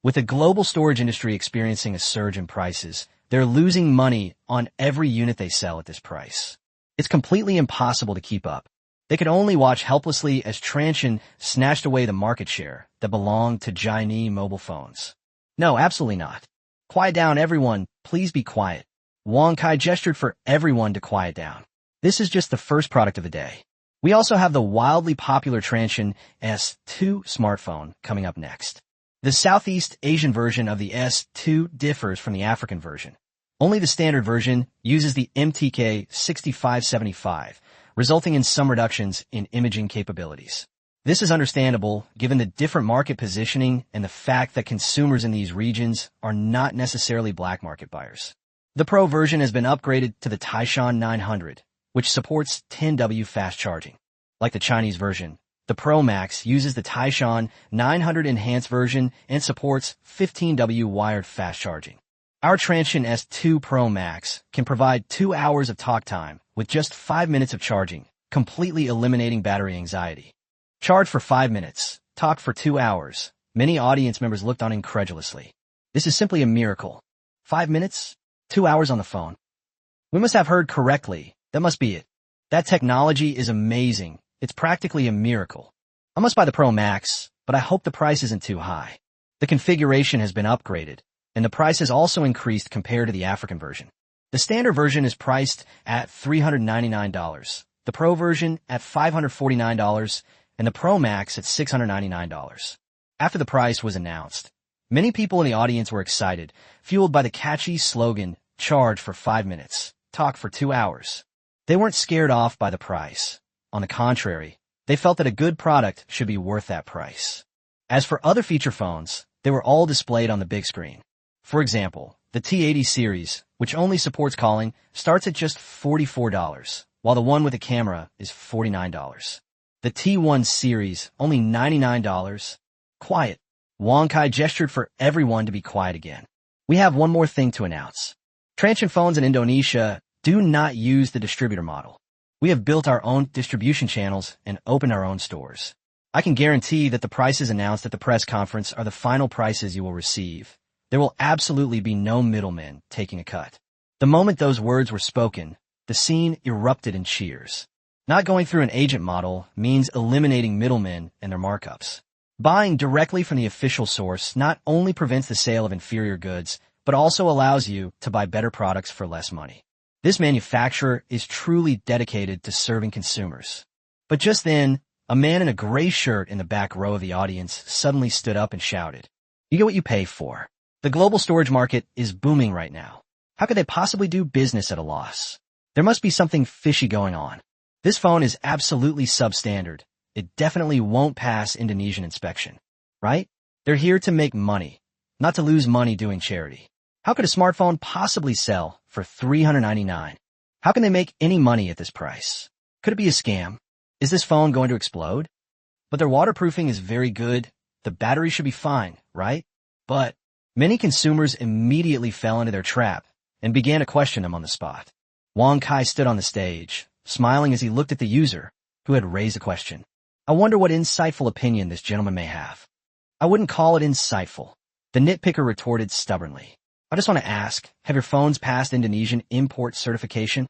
with the global storage industry experiencing a surge in prices, they're losing money on every unit they sell at this price. It's completely impossible to keep up. They could only watch helplessly as Transsion snatched away the market share that belonged to Chinese mobile phones. No, absolutely not. Quiet down, everyone. Please be quiet. Wang Kai gestured for everyone to quiet down. This is just the first product of the day. We also have the wildly popular Transsion S2 smartphone coming up next. The Southeast Asian version of the S2 differs from the African version. Only the standard version uses the MTK6575, resulting in some reductions in imaging capabilities. This is understandable given the different market positioning and the fact that consumers in these regions are not necessarily black market buyers. The Pro version has been upgraded to the Taishan 900, which supports 10W fast charging. Like the Chinese version, the Pro Max uses the Taishan 900 enhanced version and supports 15W wired fast charging. Our Transsion S2 Pro Max can provide 2 hours of talk time with just 5 minutes of charging, completely eliminating battery anxiety. Charge for 5 minutes, talk for 2 hours. Many audience members looked on incredulously. This is simply a miracle. 5 minutes? 2 hours on the phone. We must have heard correctly. That must be it. That technology is amazing. It's practically a miracle. I must buy the Pro Max, but I hope the price isn't too high. The configuration has been upgraded, and the price has also increased compared to the African version. The standard version is priced at $399, the Pro version at $549, and the Pro Max at $699. After the price was announced, many people in the audience were excited, fueled by the catchy slogan, "Charge for 5 minutes, talk for 2 hours." They weren't scared off by the price. On the contrary, they felt that a good product should be worth that price. As for other feature phones, they were all displayed on the big screen. For example, the T80 series, which only supports calling, starts at just $44, while the one with a camera is $49. The T1 series, only $99. Quiet. Wong Kai gestured for everyone to be quiet again. We have one more thing to announce. Transsion phones in Indonesia do not use the distributor model. We have built our own distribution channels and opened our own stores. I can guarantee that the prices announced at the press conference are the final prices you will receive. There will absolutely be no middlemen taking a cut. The moment those words were spoken, the scene erupted in cheers. Not going through an agent model means eliminating middlemen and their markups. Buying directly from the official source not only prevents the sale of inferior goods, but also allows you to buy better products for less money. This manufacturer is truly dedicated to serving consumers. But just then, a man in a gray shirt in the back row of the audience suddenly stood up and shouted, "You get what you pay for. The global storage market is booming right now. How could they possibly do business at a loss? There must be something fishy going on. This phone is absolutely substandard. It definitely won't pass Indonesian inspection. Right? They're here to make money, not to lose money doing charity. How could a smartphone possibly sell for $399? How can they make any money at this price? Could it be a scam? Is this phone going to explode? But their waterproofing is very good. The battery should be fine, right? But many consumers immediately fell into their trap and began to question them on the spot. Wong Kai stood on the stage, smiling as he looked at the user who had raised a question. I wonder what insightful opinion this gentleman may have. I wouldn't call it insightful, the nitpicker retorted stubbornly. I just want to ask, have your phones passed Indonesian import certification?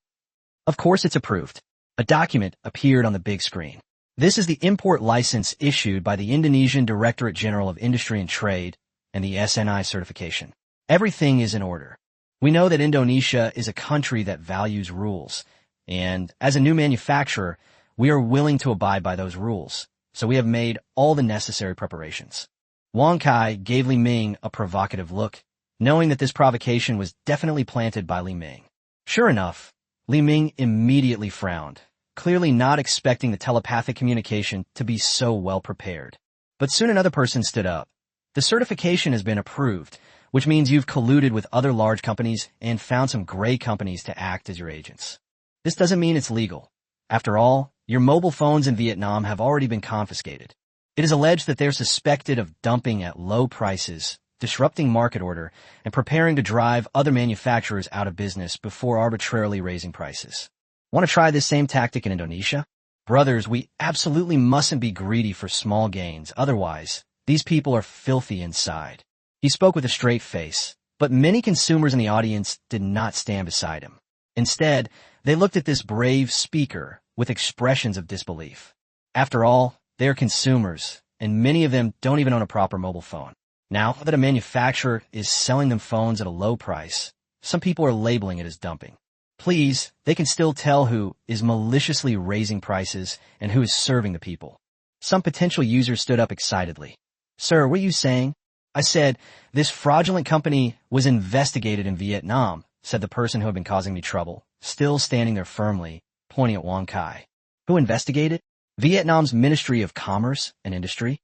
Of course it's approved. A document appeared on the big screen. This is the import license issued by the Indonesian Directorate General of Industry and Trade and the SNI certification. Everything is in order. We know that Indonesia is a country that values rules, and as a new manufacturer, we are willing to abide by those rules, so we have made all the necessary preparations. Wong Kai gave Li Ming a provocative look, knowing that this provocation was definitely planted by Li Ming. Sure enough, Li Ming immediately frowned, clearly not expecting the telepathic communication to be so well prepared. But soon another person stood up. The certification has been approved, which means you've colluded with other large companies and found some gray companies to act as your agents. This doesn't mean it's legal. After all, your mobile phones in Vietnam have already been confiscated. It is alleged that they're suspected of dumping at low prices, disrupting market order, and preparing to drive other manufacturers out of business before arbitrarily raising prices. Want to try this same tactic in Indonesia? Brothers, we absolutely mustn't be greedy for small gains, otherwise, these people are filthy inside. He spoke with a straight face, but many consumers in the audience did not stand beside him. Instead, they looked at this brave speaker with expressions of disbelief. After all, they are consumers, and many of them don't even own a proper mobile phone. Now that a manufacturer is selling them phones at a low price, some people are labeling it as dumping. Please, they can still tell who is maliciously raising prices and who is serving the people. Some potential users stood up excitedly. Sir, what are you saying? I said, this fraudulent company was investigated in Vietnam, said the person who had been causing me trouble, still standing there firmly, pointing at Wong Kai. Who investigated? Vietnam's Ministry of Commerce and Industry?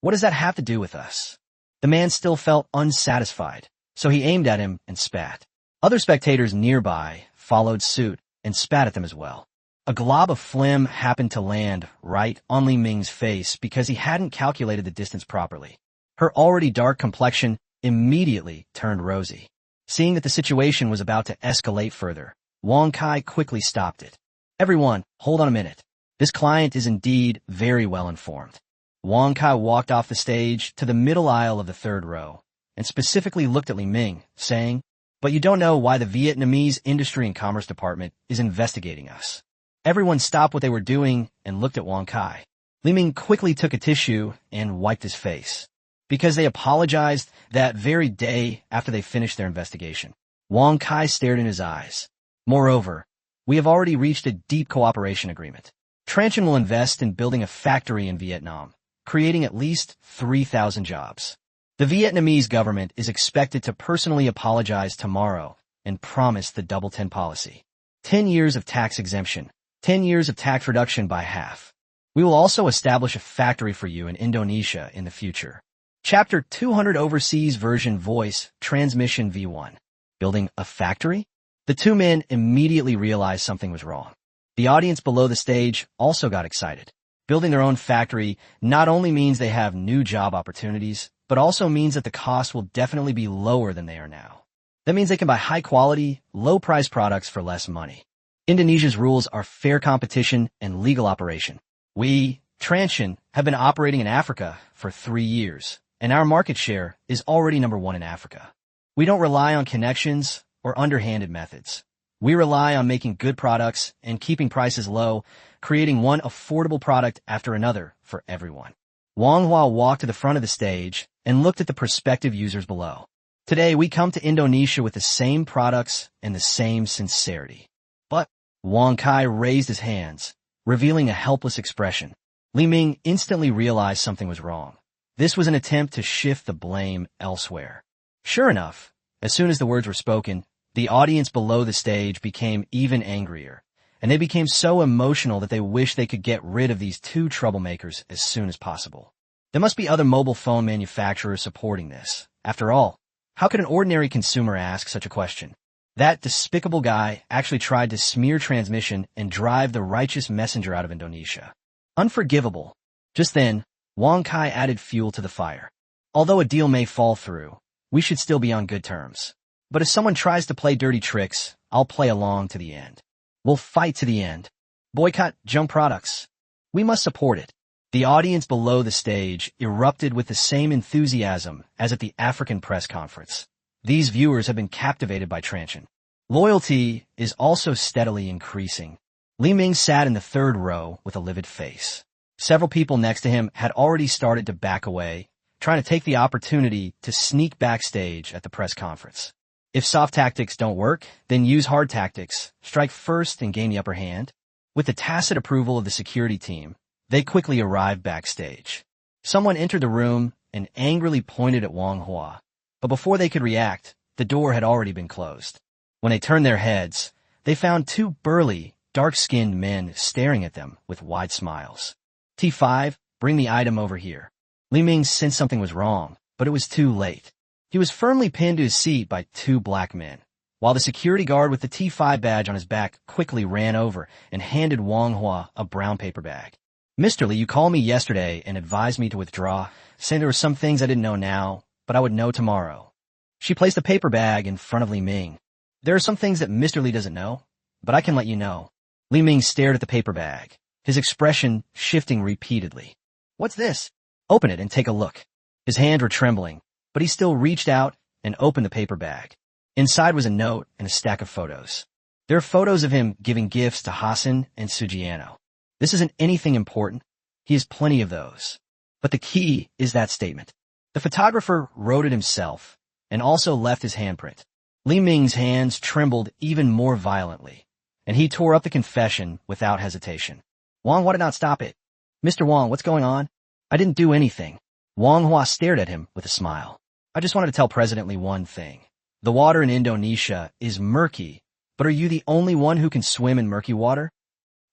What does that have to do with us? The man still felt unsatisfied, so he aimed at him and spat. Other spectators nearby followed suit and spat at them as well. A glob of phlegm happened to land right on Li Ming's face because he hadn't calculated the distance properly. Her already dark complexion immediately turned rosy. Seeing that the situation was about to escalate further, Wong Kai quickly stopped it. Everyone, hold on a minute. This client is indeed very well informed. Wong Kai walked off the stage to the middle aisle of the third row and specifically looked at Li Ming, saying, but you don't know why the Vietnamese Industry and Commerce Department is investigating us. Everyone stopped what they were doing and looked at Wong Kai. Li Ming quickly took a tissue and wiped his face, because they apologized that very day after they finished their investigation. Wong Kai stared in his eyes. Moreover, we have already reached a deep cooperation agreement. Transsion will invest in building a factory in Vietnam, creating at least 3,000 jobs. The Vietnamese government is expected to personally apologize tomorrow and promise the double 10 policy. 10 years of tax exemption, 10 years of tax reduction by half. We will also establish a factory for you in Indonesia in the future. Chapter 200 Overseas Version Voice Transmission V1. Building a factory? The two men immediately realized something was wrong. The audience below the stage also got excited. Building their own factory not only means they have new job opportunities, but also means that the cost will definitely be lower than they are now. That means they can buy high-quality, low-price products for less money. Indonesia's rules are fair competition and legal operation. We, Transsion, have been operating in Africa for 3 years, and our market share is already #1 in Africa. We don't rely on connections or underhanded methods. We rely on making good products and keeping prices low, creating one affordable product after another for everyone. Manhwa walked to the front of the stage and looked at the prospective users below. Today, we come to Indonesia with the same products and the same sincerity. But Wang Kai raised his hands, revealing a helpless expression. Li Ming instantly realized something was wrong. This was an attempt to shift the blame elsewhere. Sure enough, as soon as the words were spoken, the audience below the stage became even angrier, and they became so emotional that they wished they could get rid of these two troublemakers as soon as possible. There must be other mobile phone manufacturers supporting this. After all, how could an ordinary consumer ask such a question? That despicable guy actually tried to smear transmission and drive the righteous messenger out of Indonesia. Unforgivable. Just then, Wang Kai added fuel to the fire. Although a deal may fall through, we should still be on good terms. But if someone tries to play dirty tricks, I'll play along to the end. We'll fight to the end. Boycott junk products. We must support it. The audience below the stage erupted with the same enthusiasm as at the African press conference. These viewers have been captivated by Transsion. Loyalty is also steadily increasing. Li Ming sat in the third row with a livid face. Several people next to him had already started to back away, trying to take the opportunity to sneak backstage at the press conference. If soft tactics don't work, then use hard tactics, strike first and gain the upper hand. With the tacit approval of the security team, they quickly arrived backstage. Someone entered the room and angrily pointed at Wang Hua, but before they could react, the door had already been closed. When they turned their heads, they found two burly, dark-skinned men staring at them with wide smiles. T5, bring the item over here. Li Ming sensed something was wrong, but it was too late. He was firmly pinned to his seat by two black men, while the security guard with the T5 badge on his back quickly ran over and handed Wang Hua a brown paper bag. Mr. Li, you called me yesterday and advised me to withdraw, saying there were some things I didn't know now, but I would know tomorrow. She placed the paper bag in front of Li Ming. There are some things that Mr. Li doesn't know, but I can let you know. Li Ming stared at the paper bag, his expression shifting repeatedly. What's this? Open it and take a look. His hands were trembling, but he still reached out and opened the paper bag. Inside was a note and a stack of photos. There are photos of him giving gifts to Hassan and Sugiano. This isn't anything important. He has plenty of those. But the key is that statement. The photographer wrote it himself and also left his handprint. Li Ming's hands trembled even more violently, and he tore up the confession without hesitation. Wang Hua did not stop it. Mr. Wang, what's going on? I didn't do anything. Wang Hua stared at him with a smile. I just wanted to tell President Li one thing. The water in Indonesia is murky, but are you the only one who can swim in murky water?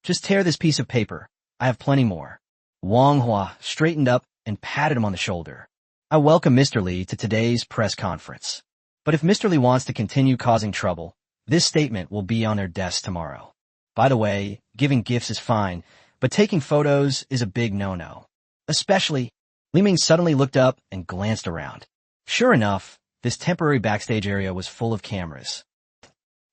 Just tear this piece of paper. I have plenty more. Wang Hua straightened up and patted him on the shoulder. I welcome Mr. Li to today's press conference. But if Mr. Li wants to continue causing trouble, this statement will be on their desk tomorrow. By the way, giving gifts is fine, but taking photos is a big no-no. Especially, Li Ming suddenly looked up and glanced around. Sure enough, this temporary backstage area was full of cameras.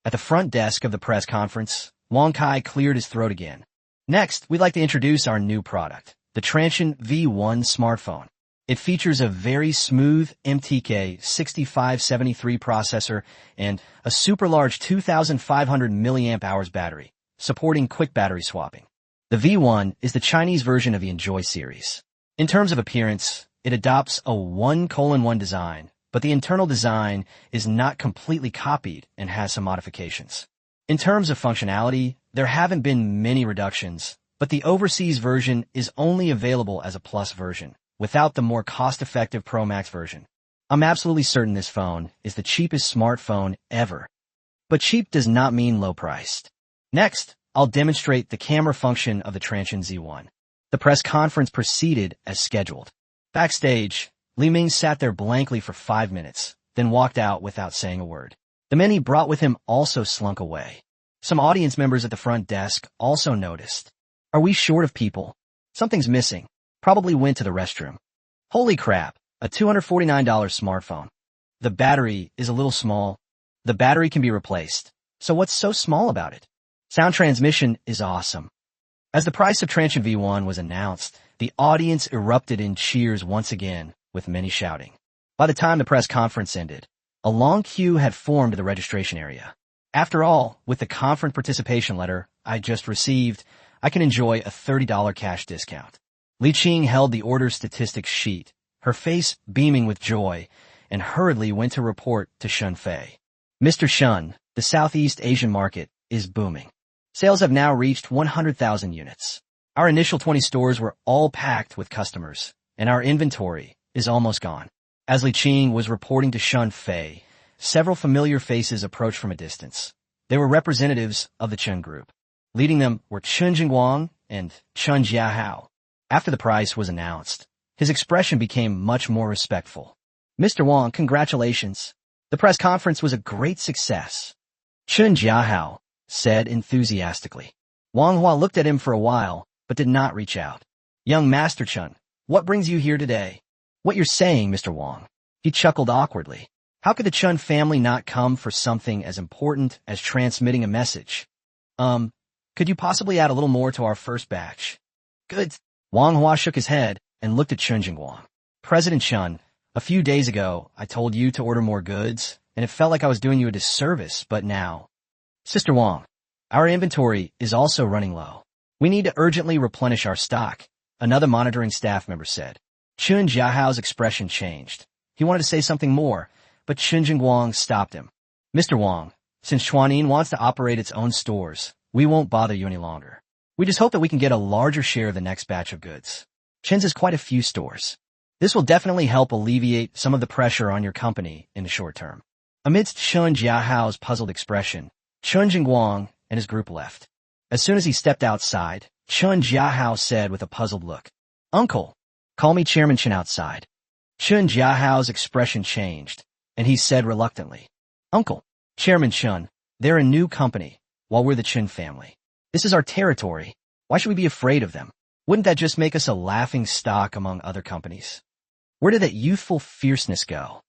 At the front desk of the press conference, Wang Kai cleared his throat again. Next, we'd like to introduce our new product, the Transsion V1 smartphone. It features a very smooth MTK 6573 processor and a super large 2500 mAh battery, supporting quick battery swapping. The V1 is the Chinese version of the Enjoy series. In terms of appearance, it adopts a 1:1 design, but the internal design is not completely copied and has some modifications. In terms of functionality, there haven't been many reductions, but the overseas version is only available as a Plus version, without the more cost-effective Pro Max version. I'm absolutely certain this phone is the cheapest smartphone ever. But cheap does not mean low-priced. Next, I'll demonstrate the camera function of the Transsion Z1. The press conference proceeded as scheduled. Backstage, Li Ming sat there blankly for 5 minutes, then walked out without saying a word. The men he brought with him also slunk away. Some audience members at the front desk also noticed. Are we short of people? Something's missing. Probably went to the restroom. Holy crap, a $249 smartphone. The battery is a little small. The battery can be replaced. So what's so small about it? Sound transmission is awesome. As the price of Transsion V1 was announced, the audience erupted in cheers once again, with many shouting. By the time the press conference ended, a long queue had formed at the registration area. After all, with the conference participation letter I just received, I can enjoy a $30 cash discount. Li Qing held the order statistics sheet, her face beaming with joy, and hurriedly went to report to Shun Fei. Mr. Shun, the Southeast Asian market is booming. Sales have now reached 100,000 units. Our initial 20 stores were all packed with customers, and our inventory is almost gone. As Li Qing was reporting to Shun Fei, several familiar faces approached from a distance. They were representatives of the Chun Group. Leading them were Chun Jingguang and Chun Jiahao. After the price was announced, his expression became much more respectful. Mr. Wang, congratulations. The press conference was a great success. Chun Jiahao said enthusiastically. Wang Hua looked at him for a while, but did not reach out. Young Master Chun, what brings you here today? What you're saying, Mr. Wang. He chuckled awkwardly. How could the Chun family not come for something as important as transmitting a message? Could you possibly add a little more to our first batch? Good. Wang Hua shook his head and looked at Chun Jingguang. President Chun, a few days ago, I told you to order more goods, and it felt like I was doing you a disservice, but now. Sister Wang, our inventory is also running low. We need to urgently replenish our stock, another monitoring staff member said. Chun Jiahao's expression changed. He wanted to say something more, but Chun Jingguang stopped him. Mr. Wang, since Chuanin wants to operate its own stores, we won't bother you any longer. We just hope that we can get a larger share of the next batch of goods. Chen's has quite a few stores. This will definitely help alleviate some of the pressure on your company in the short term. Amidst Chun Jiahao's puzzled expression, Chun Jingguang and his group left. As soon as he stepped outside, Chun Jiahao said with a puzzled look, Uncle, call me Chairman Chen outside. Chun Jiahao's expression changed, and he said reluctantly, Uncle, Chairman Chun, they're a new company, while we're the Chen family. This is our territory. Why should we be afraid of them? Wouldn't that just make us a laughing stock among other companies? Where did that youthful fierceness go?